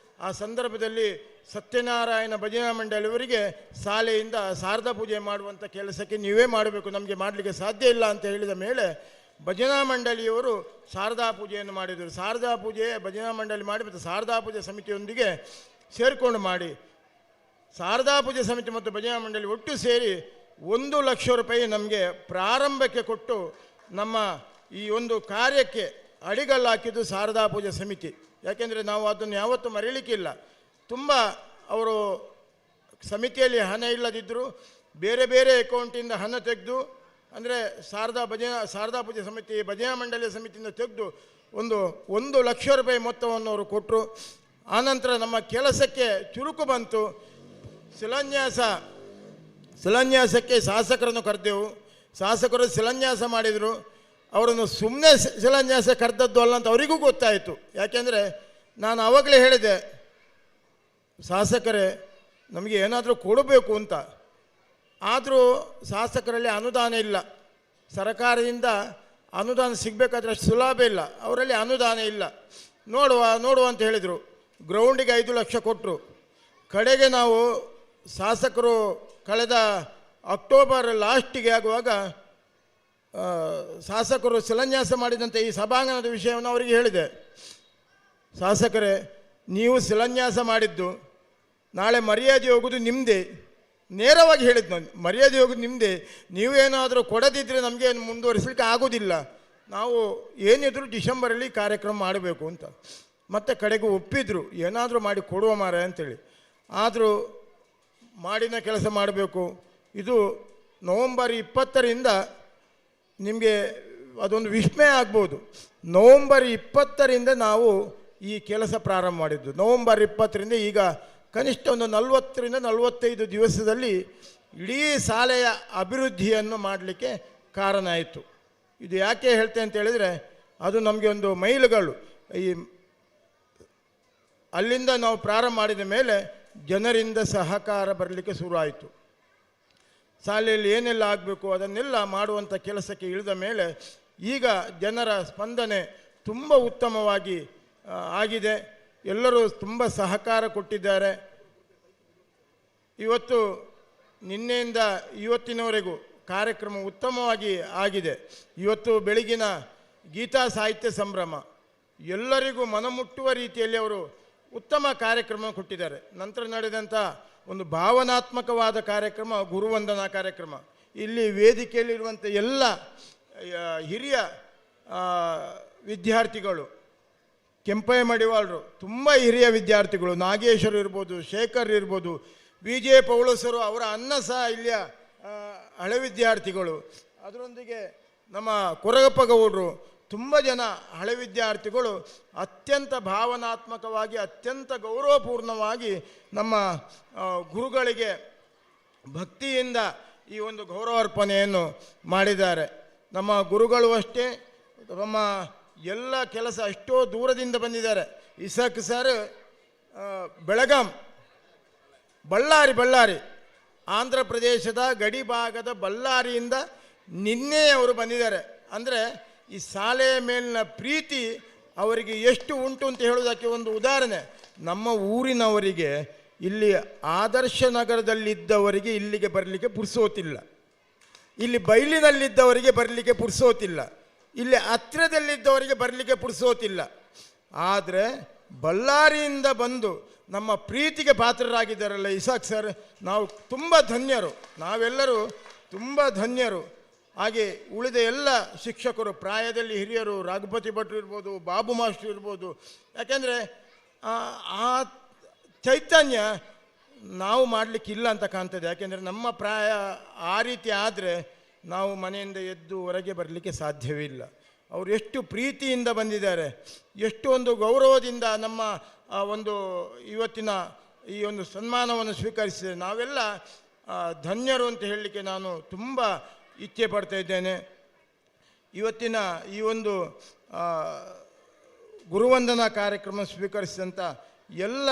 ಆ ಸಂದರ್ಭದಲ್ಲಿ ಸತ್ಯನಾರಾಯಣ ಭಜನಾ ಮಂಡಳಿಯವರಿಗೆ ಶಾಲೆಯಿಂದ ಶಾರದಾ ಪೂಜೆ ಮಾಡುವಂಥ ಕೆಲಸಕ್ಕೆ ನೀವೇ ಮಾಡಬೇಕು, ನಮಗೆ ಮಾಡಲಿಕ್ಕೆ ಸಾಧ್ಯ ಇಲ್ಲ ಅಂತ ಹೇಳಿದ ಮೇಲೆ ಭಜನಾ ಮಂಡಳಿಯವರು ಶಾರದಾ ಪೂಜೆಯನ್ನು ಮಾಡಿದರು. ಶಾರದಾ ಪೂಜೆ ಭಜನಾ ಮಂಡಳಿ ಮಾಡಿ ಮತ್ತು ಶಾರದಾ ಪೂಜೆ ಸಮಿತಿಯೊಂದಿಗೆ ಸೇರಿಕೊಂಡು ಮಾಡಿ, ಶಾರದಾ ಪೂಜೆ ಸಮಿತಿ ಮತ್ತು ಭಜನಾ ಮಂಡಳಿ ಒಟ್ಟು ಸೇರಿ 1 ಲಕ್ಷ ರೂಪಾಯಿ ನಮಗೆ ಪ್ರಾರಂಭಕ್ಕೆ ಕೊಟ್ಟು ನಮ್ಮ ಈ ಒಂದು ಕಾರ್ಯಕ್ಕೆ ಅಡಿಗಲ್ಲು ಹಾಕಿದ್ದು ಶಾರದಾ ಪೂಜೆ ಸಮಿತಿ. ಯಾಕೆಂದರೆ ನಾವು ಅದನ್ನು ಯಾವತ್ತೂ ಮರೀಲಿಕ್ಕಿಲ್ಲ. ತುಂಬ ಅವರು ಸಮಿತಿಯಲ್ಲಿ ಹಣ ಇಲ್ಲದಿದ್ದರೂ ಬೇರೆ ಬೇರೆ ಅಕೌಂಟಿಂದ ಹಣ ತೆಗೆದು, ಅಂದರೆ ಶಾರದಾ ಪೂಜೆ ಸಮಿತಿ ಭಜನಾ ಮಂಡಳಿಯ ಸಮಿತಿಯಿಂದ ತೆಗೆದು 1 ಲಕ್ಷ ರೂಪಾಯಿ ಮೊತ್ತವನ್ನು ಅವರು ಕೊಟ್ಟರು. ಆನಂತರ ನಮ್ಮ ಕೆಲಸಕ್ಕೆ ಚುರುಕು ಬಂತು. ಶಿಲಾನ್ಯಾಸಕ್ಕೆ ಶಾಸಕರನ್ನು ಕರೆದೆವು. ಶಾಸಕರು ಶಿಲಾನ್ಯಾಸ ಮಾಡಿದರು. ಅವರನ್ನು ಸುಮ್ಮನೆ ಶಿಲಾನ್ಯಾಸ ಕರೆದದ್ದು ಅಲ್ಲ ಅಂತ ಅವರಿಗೂ ಗೊತ್ತಾಯಿತು. ಯಾಕೆಂದರೆ ನಾನು ಆವಾಗಲೇ ಹೇಳಿದೆ, ಶಾಸಕರೇ ನಮಗೆ ಏನಾದರೂ ಕೊಡಬೇಕು ಅಂತ. ಆದರೂ ಶಾಸಕರಲ್ಲಿ ಅನುದಾನ ಇಲ್ಲ. ಸರ್ಕಾರದಿಂದ ಅನುದಾನ ಸಿಗಬೇಕಾದ್ರೆ ಅಷ್ಟು ಸುಲಭ ಇಲ್ಲ. ಅವರಲ್ಲಿ ಅನುದಾನ ಇಲ್ಲ. ನೋಡುವ ಅಂತ ಹೇಳಿದರು. ಗ್ರೌಂಡಿಗೆ 5 ಲಕ್ಷ ಕೊಟ್ಟರು. ಕಡೆಗೆ ನಾವು ಶಾಸಕರು ಕಳೆದ ಅಕ್ಟೋಬರ್ ಲಾಸ್ಟಿಗೆ ಆಗುವಾಗ ಶಾಸಕರು ಶಿಲಾನ್ಯಾಸ ಮಾಡಿದಂಥ ಈ ಸಭಾಂಗಣದ ವಿಷಯವನ್ನು ಅವರಿಗೆ ಹೇಳಿದೆ. ಶಾಸಕರೇ, ನೀವು ಶಿಲಾನ್ಯಾಸ ಮಾಡಿದ್ದು ನಾಳೆ ಮರ್ಯಾದೆ ಹೋಗೋದು ನಿಮ್ಮದೇ. ನೇರವಾಗಿ ಹೇಳಿದ್ದು ನಾನು, ಮರ್ಯಾದೆ ಹೋಗೋದು ನಿಮ್ಮದೇ. ನೀವೇನಾದರೂ ಕೊಡದಿದ್ದರೆ ನಮಗೆ ಮುಂದುವರಿಸಲಿಕ್ಕೆ ಆಗೋದಿಲ್ಲ. ನಾವು ಏನಿದ್ರು ಡಿಸೆಂಬರಲ್ಲಿ ಕಾರ್ಯಕ್ರಮ ಮಾಡಬೇಕು ಅಂತ. ಮತ್ತು ಕಡೆಗೂ ಒಪ್ಪಿದ್ರು, ಏನಾದರೂ ಮಾಡಿ ಕೊಡುವ ಮಾರ ಅಂತೇಳಿ. ಆದರೂ ಮಾಡಿನ ಕೆಲಸ ಮಾಡಬೇಕು. ಇದು ನವಂಬರ್ 20ರಿಂದ ನಿಮಗೆ ಅದೊಂದು ವಿಸ್ಮಯ ಆಗ್ಬೋದು. ನವಂಬರ್ 20ರಿಂದ ನಾವು ಈ ಕೆಲಸ ಪ್ರಾರಂಭ ಮಾಡಿದ್ದು. ನವಂಬರ್ 20ರಿಂದ ಈಗ ಕನಿಷ್ಠ ಒಂದು 40ರಿಂದ 45 ದಿವಸದಲ್ಲಿ ಇಡೀ ಶಾಲೆಯ ಅಭಿವೃದ್ಧಿಯನ್ನು ಮಾಡಲಿಕ್ಕೆ ಕಾರಣ ಆಯಿತು. ಇದು ಯಾಕೆ ಹೇಳ್ತೇನೆ ಅಂತ ಹೇಳಿದರೆ, ಅದು ನಮಗೆ ಒಂದು ಮೈಲುಗಲ್ಲು. ಅಲ್ಲಿಂದ ನಾವು ಪ್ರಾರಂಭ ಮಾಡಿದ ಮೇಲೆ ಜನರಿಂದ ಸಹಕಾರ ಬರಲಿಕ್ಕೆ ಶುರು ಆಯಿತು. ಶಾಲೆಯಲ್ಲಿ ಏನೆಲ್ಲ ಆಗಬೇಕು ಅದನ್ನೆಲ್ಲ ಮಾಡುವಂಥ ಕೆಲಸಕ್ಕೆ ಇಳಿದ ಮೇಲೆ ಈಗ ಜನರ ಸ್ಪಂದನೆ ತುಂಬ ಉತ್ತಮವಾಗಿ ಆಗಿದೆ. ಎಲ್ಲರೂ ತುಂಬ ಸಹಕಾರ ಕೊಟ್ಟಿದ್ದಾರೆ. ಇವತ್ತು ನಿನ್ನೆಯಿಂದ ಇವತ್ತಿನವರೆಗೂ ಕಾರ್ಯಕ್ರಮ ಉತ್ತಮವಾಗಿ ಆಗಿದೆ. ಇವತ್ತು ಬೆಳಗಿನ ಗೀತಾ ಸಾಹಿತ್ಯ ಸಂಭ್ರಮ ಎಲ್ಲರಿಗೂ ಮನಮುಟ್ಟುವ ರೀತಿಯಲ್ಲಿ ಅವರು ಉತ್ತಮ ಕಾರ್ಯಕ್ರಮ ಕೊಟ್ಟಿದ್ದಾರೆ. ನಂತರ ನಡೆದಂಥ ಒಂದು ಭಾವನಾತ್ಮಕವಾದ ಕಾರ್ಯಕ್ರಮ ಗುರುವಂದನಾ ಕಾರ್ಯಕ್ರಮ. ಇಲ್ಲಿ ವೇದಿಕೆಯಲ್ಲಿರುವಂಥ ಎಲ್ಲ ಹಿರಿಯ ವಿದ್ಯಾರ್ಥಿಗಳು, ಕೆಂಪಯ್ಯ ಮಡಿವಾಳರು ತುಂಬ ಹಿರಿಯ ವಿದ್ಯಾರ್ಥಿಗಳು, ನಾಗೇಶ್ವರ್ ಇರ್ಬೋದು, ಶೇಖರ್ ಇರ್ಬೋದು, ವಿಜಯ ಪೌಳಸರು, ಅವರ ಅನ್ನ ಸಹ ಇಲ್ಲಿಯ ಹಳೆ ವಿದ್ಯಾರ್ಥಿಗಳು, ಅದರೊಂದಿಗೆ ನಮ್ಮ ಕೊರಗಪ್ಪ ಗೌಡರು, ತುಂಬ ಜನ ಹಳೆ ವಿದ್ಯಾರ್ಥಿಗಳು ಅತ್ಯಂತ ಭಾವನಾತ್ಮಕವಾಗಿ ಅತ್ಯಂತ ಗೌರವಪೂರ್ಣವಾಗಿ ನಮ್ಮ ಗುರುಗಳಿಗೆ ಭಕ್ತಿಯಿಂದ ಈ ಒಂದು ಗೌರವಾರ್ಪಣೆಯನ್ನು ಮಾಡಿದ್ದಾರೆ. ನಮ್ಮ ಗುರುಗಳು ಅಷ್ಟೇ, ನಮ್ಮ ಎಲ್ಲ ಕೆಲಸ ಎಷ್ಟೋ ದೂರದಿಂದ ಬಂದಿದ್ದಾರೆ. ಇಸಾಕ್ ಸರ್ ಬೆಳಗಾಂ, ಬಳ್ಳಾರಿ ಆಂಧ್ರ ಪ್ರದೇಶದ ಗಡಿ ಭಾಗದ ಬಳ್ಳಾರಿಯಿಂದ ನಿನ್ನೆ ಅವರು ಬಂದಿದ್ದಾರೆ. ಅಂದರೆ ಈ ಶಾಲೆಯ ಮೇಲಿನ ಪ್ರೀತಿ ಅವರಿಗೆ ಎಷ್ಟು ಉಂಟು ಅಂತ ಹೇಳೋದಕ್ಕೆ ಒಂದು ಉದಾಹರಣೆ. ನಮ್ಮ ಊರಿನವರಿಗೆ ಇಲ್ಲಿ ಆದರ್ಶ ನಗರದಲ್ಲಿದ್ದವರಿಗೆ ಇಲ್ಲಿಗೆ ಬರಲಿಕ್ಕೆ ಪುರ್ಸೋತಿಲ್ಲ, ಇಲ್ಲಿ ಬೈಲಿನಲ್ಲಿದ್ದವರಿಗೆ ಬರಲಿಕ್ಕೆ ಪುರ್ಸೋತಿಲ್ಲ, ಇಲ್ಲಿ ಹತ್ತಿರದಲ್ಲಿದ್ದವರಿಗೆ ಬರಲಿಕ್ಕೆ ಪುರ್ಸೋತಿಲ್ಲ. ಆದರೆ ಬಳ್ಳಾರಿಯಿಂದ ಬಂದು ನಮ್ಮ ಪ್ರೀತಿಗೆ ಪಾತ್ರರಾಗಿದ್ದಾರಲ್ಲ ಇಸಾಕ್ ಸರ್, ನಾವು ತುಂಬ ಧನ್ಯರು, ನಾವೆಲ್ಲರೂ ತುಂಬ ಧನ್ಯರು. ಹಾಗೆ ಉಳಿದ ಎಲ್ಲ ಶಿಕ್ಷಕರು, ಪ್ರಾಯದಲ್ಲಿ ಹಿರಿಯರು, ರಘುಪತಿ ಭಟ್ರು ಇರ್ಬೋದು, ಬಾಬು ಮಾಸ್ಟರ್ ಇರ್ಬೋದು. ಯಾಕೆಂದರೆ ಆ ಚೈತನ್ಯ ನಾವು ಮಾಡಲಿಕ್ಕಿಲ್ಲ ಅಂತ ಕಾಣ್ತದೆ. ಯಾಕೆಂದರೆ ನಮ್ಮ ಪ್ರಾಯ ಆ ರೀತಿ ಆದರೆ ನಾವು ಮನೆಯಿಂದ ಎದ್ದು ಹೊರಗೆ ಬರಲಿಕ್ಕೆ ಸಾಧ್ಯವಿಲ್ಲ. ಅವರು ಎಷ್ಟು ಪ್ರೀತಿಯಿಂದ ಬಂದಿದ್ದಾರೆ, ಎಷ್ಟು ಒಂದು ಗೌರವದಿಂದ ನಮ್ಮ ಒಂದು ಇವತ್ತಿನ ಈ ಒಂದು ಸನ್ಮಾನವನ್ನು ಸ್ವೀಕರಿಸಿದರೆ ನಾವೆಲ್ಲ ಧನ್ಯರು ಅಂತ ಹೇಳಲಿಕ್ಕೆ ನಾನು ತುಂಬ ಇಚ್ಛೆ ಪಡ್ತಾ ಇದ್ದೇನೆ. ಇವತ್ತಿನ ಈ ಒಂದು ಗುರುವಂದನಾ ಕಾರ್ಯಕ್ರಮ ಸ್ವೀಕರಿಸಿದಂಥ ಎಲ್ಲ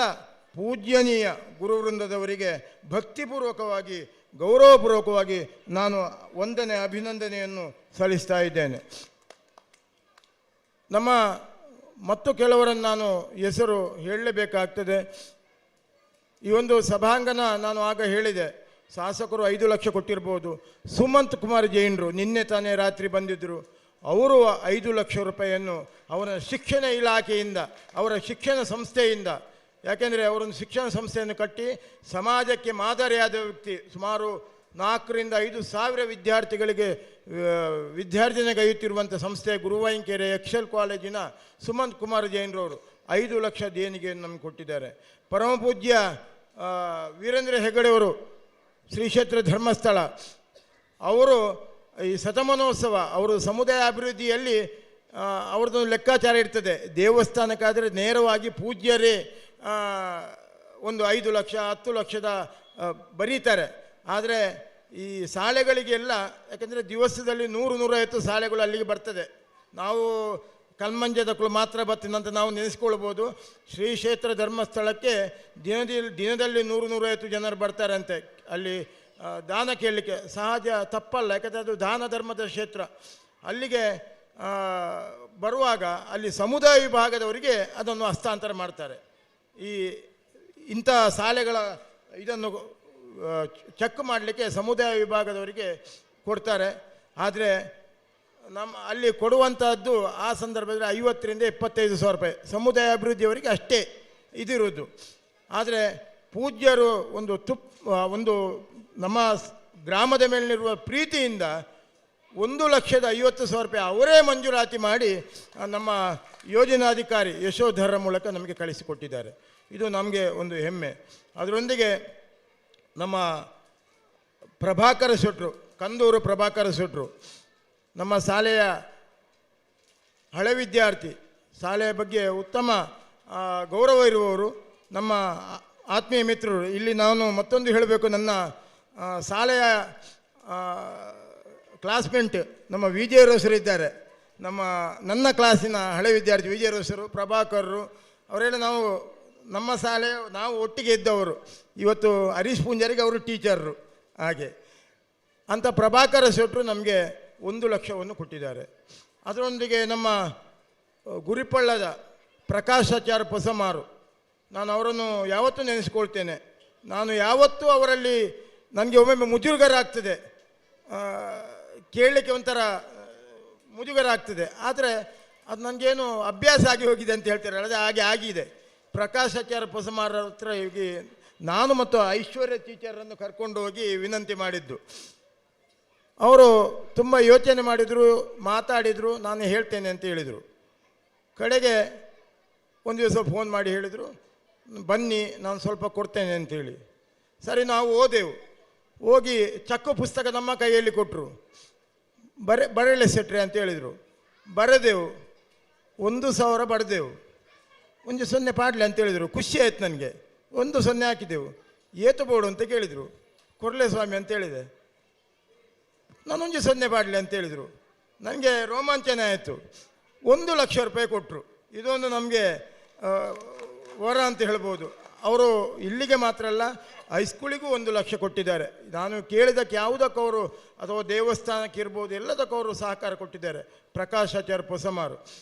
ಪೂಜ್ಯನೀಯ ಗುರುವೃಂದದವರಿಗೆ ಭಕ್ತಿಪೂರ್ವಕವಾಗಿ ಗೌರವಪೂರ್ವಕವಾಗಿ ನಾನು ವಂದನೆ ಅಭಿನಂದನೆಯನ್ನು ಸಲ್ಲಿಸ್ತಾ ಇದ್ದೇನೆ. ನಮ್ಮ ಮತ್ತು ಕೆಲವರನ್ನು ನಾನು ಹೆಸರು ಹೇಳಲೇಬೇಕಾಗ್ತದೆ. ಈ ಒಂದು ಸಭಾಂಗಣ ನಾನು ಆಗ ಹೇಳಿದೆ, ಶಾಸಕರು 5 ಲಕ್ಷ ಕೊಟ್ಟಿರ್ಬೋದು. ಸುಮಂತ್ ಕುಮಾರ್ ಜೈನರು ನಿನ್ನೆ ತಾನೇ ರಾತ್ರಿ ಬಂದಿದ್ದರು. ಅವರು 5 ಲಕ್ಷ ರೂಪಾಯಿಯನ್ನು ಅವರ ಶಿಕ್ಷಣ ಇಲಾಖೆಯಿಂದ, ಅವರ ಶಿಕ್ಷಣ ಸಂಸ್ಥೆಯಿಂದ, ಯಾಕೆಂದರೆ ಅವರೊಂದು ಶಿಕ್ಷಣ ಸಂಸ್ಥೆಯನ್ನು ಕಟ್ಟಿ ಸಮಾಜಕ್ಕೆ ಮಾದರಿಯಾದ ವ್ಯಕ್ತಿ, ಸುಮಾರು 4 ರಿಂದ 5 ಸಾವಿರ ವಿದ್ಯಾರ್ಥಿಗಳಿಗೆ ವಿದ್ಯಾರ್ಜನೆಗೈಯುತ್ತಿರುವಂಥ ಸಂಸ್ಥೆ ಗುರುವಾಂಕೆರೆ ಎಕ್ಸೆಲ್ ಕಾಲೇಜಿನ ಸುಮಂತ್ ಕುಮಾರ್ ಜೈನರವರು 5 ಲಕ್ಷ ದೇಣಿಗೆಯನ್ನು ನಮಗೆ ಕೊಟ್ಟಿದ್ದಾರೆ. ಪರಮಪೂಜ್ಯ ವೀರೇಂದ್ರ ಹೆಗಡೆಯವರು ಶ್ರೀ ಕ್ಷೇತ್ರ ಧರ್ಮಸ್ಥಳ ಅವರು ಈ ಶತಮಾನೋತ್ಸವ, ಅವರು ಸಮುದಾಯ ಅಭಿವೃದ್ಧಿಯಲ್ಲಿ ಅವ್ರದ್ದೊಂದು ಲೆಕ್ಕಾಚಾರ ಇರ್ತದೆ. ದೇವಸ್ಥಾನಕ್ಕಾದರೆ ನೇರವಾಗಿ ಪೂಜ್ಯರೇ ಒಂದು 5 ಲಕ್ಷ 10 ಲಕ್ಷದ ಬರೀತಾರೆ. ಆದರೆ ಈ ಶಾಲೆಗಳಿಗೆಲ್ಲ, ಯಾಕೆಂದರೆ ದಿವಸದಲ್ಲಿ 100-150 ಶಾಲೆಗಳು ಅಲ್ಲಿಗೆ ಬರ್ತದೆ. ನಾವು ಕಲ್ಮಂಜದಕ್ಕಳು ಮಾತ್ರ ಬರ್ತೀನಂತ ನಾವು ನೆನೆಸ್ಕೊಳ್ಬೋದು. ಶ್ರೀ ಕ್ಷೇತ್ರ ಧರ್ಮಸ್ಥಳಕ್ಕೆ ದಿನದಲ್ಲಿ 100-150 ಜನರು ಬರ್ತಾರಂತೆ ಅಲ್ಲಿ ದಾನ ಕೇಳಲಿಕ್ಕೆ. ಸಹಜ ತಪ್ಪಲ್ಲ, ಯಾಕಂದರೆ ಅದು ದಾನ ಧರ್ಮದ ಕ್ಷೇತ್ರ. ಅಲ್ಲಿಗೆ ಬರುವಾಗ ಅಲ್ಲಿ ಸಮುದಾಯ ವಿಭಾಗದವರಿಗೆ ಅದನ್ನು ಹಸ್ತಾಂತರ ಮಾಡ್ತಾರೆ. ಇಂಥ ಶಾಲೆಗಳ ಇದನ್ನು ಚೆಕ್ ಮಾಡಲಿಕ್ಕೆ ಸಮುದಾಯ ವಿಭಾಗದವರಿಗೆ ಕೊಡ್ತಾರೆ. ಆದರೆ ಅಲ್ಲಿ ಕೊಡುವಂಥದ್ದು ಆ ಸಂದರ್ಭದಲ್ಲಿ 50 ರಿಂದ 25 ಸಾವಿರ ರೂಪಾಯಿ ಸಮುದಾಯ ಅಭಿವೃದ್ಧಿಯವರಿಗೆ ಅಷ್ಟೇ ಇದಿರೋದು. ಆದರೆ ಪೂಜ್ಯರು ಒಂದು ನಮ್ಮ ಗ್ರಾಮದ ಮೇಲಿರುವ ಪ್ರೀತಿಯಿಂದ 1,50,000 ರೂಪಾಯಿ ಅವರೇ ಮಂಜೂರಾತಿ ಮಾಡಿ ನಮ್ಮ ಯೋಜನಾಧಿಕಾರಿ ಯಶೋಧರ ಮೂಲಕ ನಮಗೆ ಕಳಿಸಿಕೊಟ್ಟಿದ್ದಾರೆ. ಇದು ನಮಗೆ ಒಂದು ಹೆಮ್ಮೆ. ಅದರೊಂದಿಗೆ ನಮ್ಮ ಪ್ರಭಾಕರ ಶೆಟ್ರು, ಕಂದೂರು ಪ್ರಭಾಕರ ಶೆಟ್ರು, ನಮ್ಮ ಶಾಲೆಯ ಹಳೆ ವಿದ್ಯಾರ್ಥಿ, ಶಾಲೆಯ ಬಗ್ಗೆ ಉತ್ತಮ ಗೌರವ ಇರುವವರು, ನಮ್ಮ ಆತ್ಮೀಯ ಮಿತ್ರರು. ಇಲ್ಲಿ ನಾನು ಮತ್ತೊಂದು ಹೇಳಬೇಕು, ನನ್ನ ಶಾಲೆಯ ಕ್ಲಾಸ್ಮೇಟ್ ನಮ್ಮ ವಿಜಯರೋಸರು ಇದ್ದಾರೆ. ನನ್ನ ಕ್ಲಾಸಿನ ಹಳೆ ವಿದ್ಯಾರ್ಥಿ ವಿಜಯರೋಸರು, ಪ್ರಭಾಕರರು, ಅವರೆಲ್ಲ ನಮ್ಮ ಶಾಲೆ ನಾವು ಒಟ್ಟಿಗೆ ಇದ್ದವರು. ಇವತ್ತು ಹರೀಶ್ ಪೂಂಜಾರಿಗೆ ಅವರು ಟೀಚರ್ರು. ಹಾಗೆ ಅಂಥ ಪ್ರಭಾಕರ ಶೆಟ್ರು ನಮಗೆ 1 ಲಕ್ಷವನ್ನು ಕೊಟ್ಟಿದ್ದಾರೆ. ಅದರೊಂದಿಗೆ ನಮ್ಮ ಗುರಿಪಳ್ಳದ ಪ್ರಕಾಶಾಚಾರ್ಯ ಪೊಸಮಾರು, ನಾನು ಅವರನ್ನು ಯಾವತ್ತೂ ನೆನೆಸ್ಕೊಳ್ತೇನೆ. ನಾನು ಯಾವತ್ತೂ ಅವರಲ್ಲಿ ನನಗೆ ಒಮ್ಮೊಮ್ಮೆ ಮುಜುಗರ ಆಗ್ತದೆ, ಕೇಳಲಿಕ್ಕೆ ಒಂಥರ ಮುಜುಗರ ಆಗ್ತದೆ. ಆದರೆ ಅದು ನನಗೇನು ಅಭ್ಯಾಸ ಆಗಿ ಹೋಗಿದೆ ಅಂತ ಹೇಳ್ತಾರೆ, ಅದು ಹಾಗೆ ಆಗಿದೆ. ಪ್ರಕಾಶಾಚಾರ್ಯ ಪೊಸಮಾರ ಹತ್ರ ಹೋಗಿ ನಾನು ಮತ್ತು ಐಶ್ವರ್ಯ ಟೀಚರನ್ನು ಕರ್ಕೊಂಡು ಹೋಗಿ ವಿನಂತಿ ಮಾಡಿದ್ದು. ಅವರು ತುಂಬ ಯೋಚನೆ ಮಾಡಿದರು, ಮಾತಾಡಿದರು, ನಾನು ಹೇಳ್ತೇನೆ ಅಂತ ಹೇಳಿದರು. ಕಡೆಗೆ ಒಂದು ದಿವಸ ಫೋನ್ ಮಾಡಿ ಹೇಳಿದರು, ಬನ್ನಿ ನಾನು ಸ್ವಲ್ಪ ಕೊಡ್ತೇನೆ ಅಂತೇಳಿ. ಸರಿ, ನಾವು ಹೋಗಿ ಚಕ್ಕು ಪುಸ್ತಕ ನಮ್ಮ ಕೈಯಲ್ಲಿ ಕೊಟ್ಟರು. ಬರೆಯಲೆ ಸೆಟ್ರೆ ಅಂತ ಹೇಳಿದರು. ಬರೆದೆವು, 1,000 ಬರೆದೆವು. 1 ಪಾಡ್ಲೆ ಅಂತ ಹೇಳಿದರು. ಖುಷಿ ಆಯ್ತು ನನಗೆ. 1 ಹಾಕಿದೆವು. ಏತು ಬೋರ್ಡು ಅಂತ ಕೇಳಿದರು. ಕೊರ್ಲೆ ಸ್ವಾಮಿ ಅಂತ ಹೇಳಿದೆ. ನಾನು 1 ಪಾಡ್ಲೆ ಅಂತ ಹೇಳಿದರು. ನನಗೆ ರೋಮಾಂಚನ ಆಯಿತು. 1 ಲಕ್ಷ ರೂಪಾಯಿ ಕೊಟ್ಟರು. ಇದೊಂದು ನಮಗೆ ವರ ಅಂತ ಹೇಳ್ಬೋದು. ಅವರು ಇಲ್ಲಿಗೆ ಮಾತ್ರ ಅಲ್ಲ, ಹೈಸ್ಕೂಲಿಗೂ 1 ಲಕ್ಷ ಕೊಟ್ಟಿದ್ದಾರೆ. ನಾನು ಕೇಳಿದಕ್ಕೆ ಯಾವುದಕ್ಕೆ ಅವರು, ಅಥವಾ ದೇವಸ್ಥಾನಕ್ಕೆ ಇರ್ಬೋದು, ಎಲ್ಲದಕ್ಕೂ ಅವರು ಸಹಕಾರ ಕೊಟ್ಟಿದ್ದಾರೆ. ಪ್ರಕಾಶಾಚಾರ್ಯ ಪೊಸಮಾರು,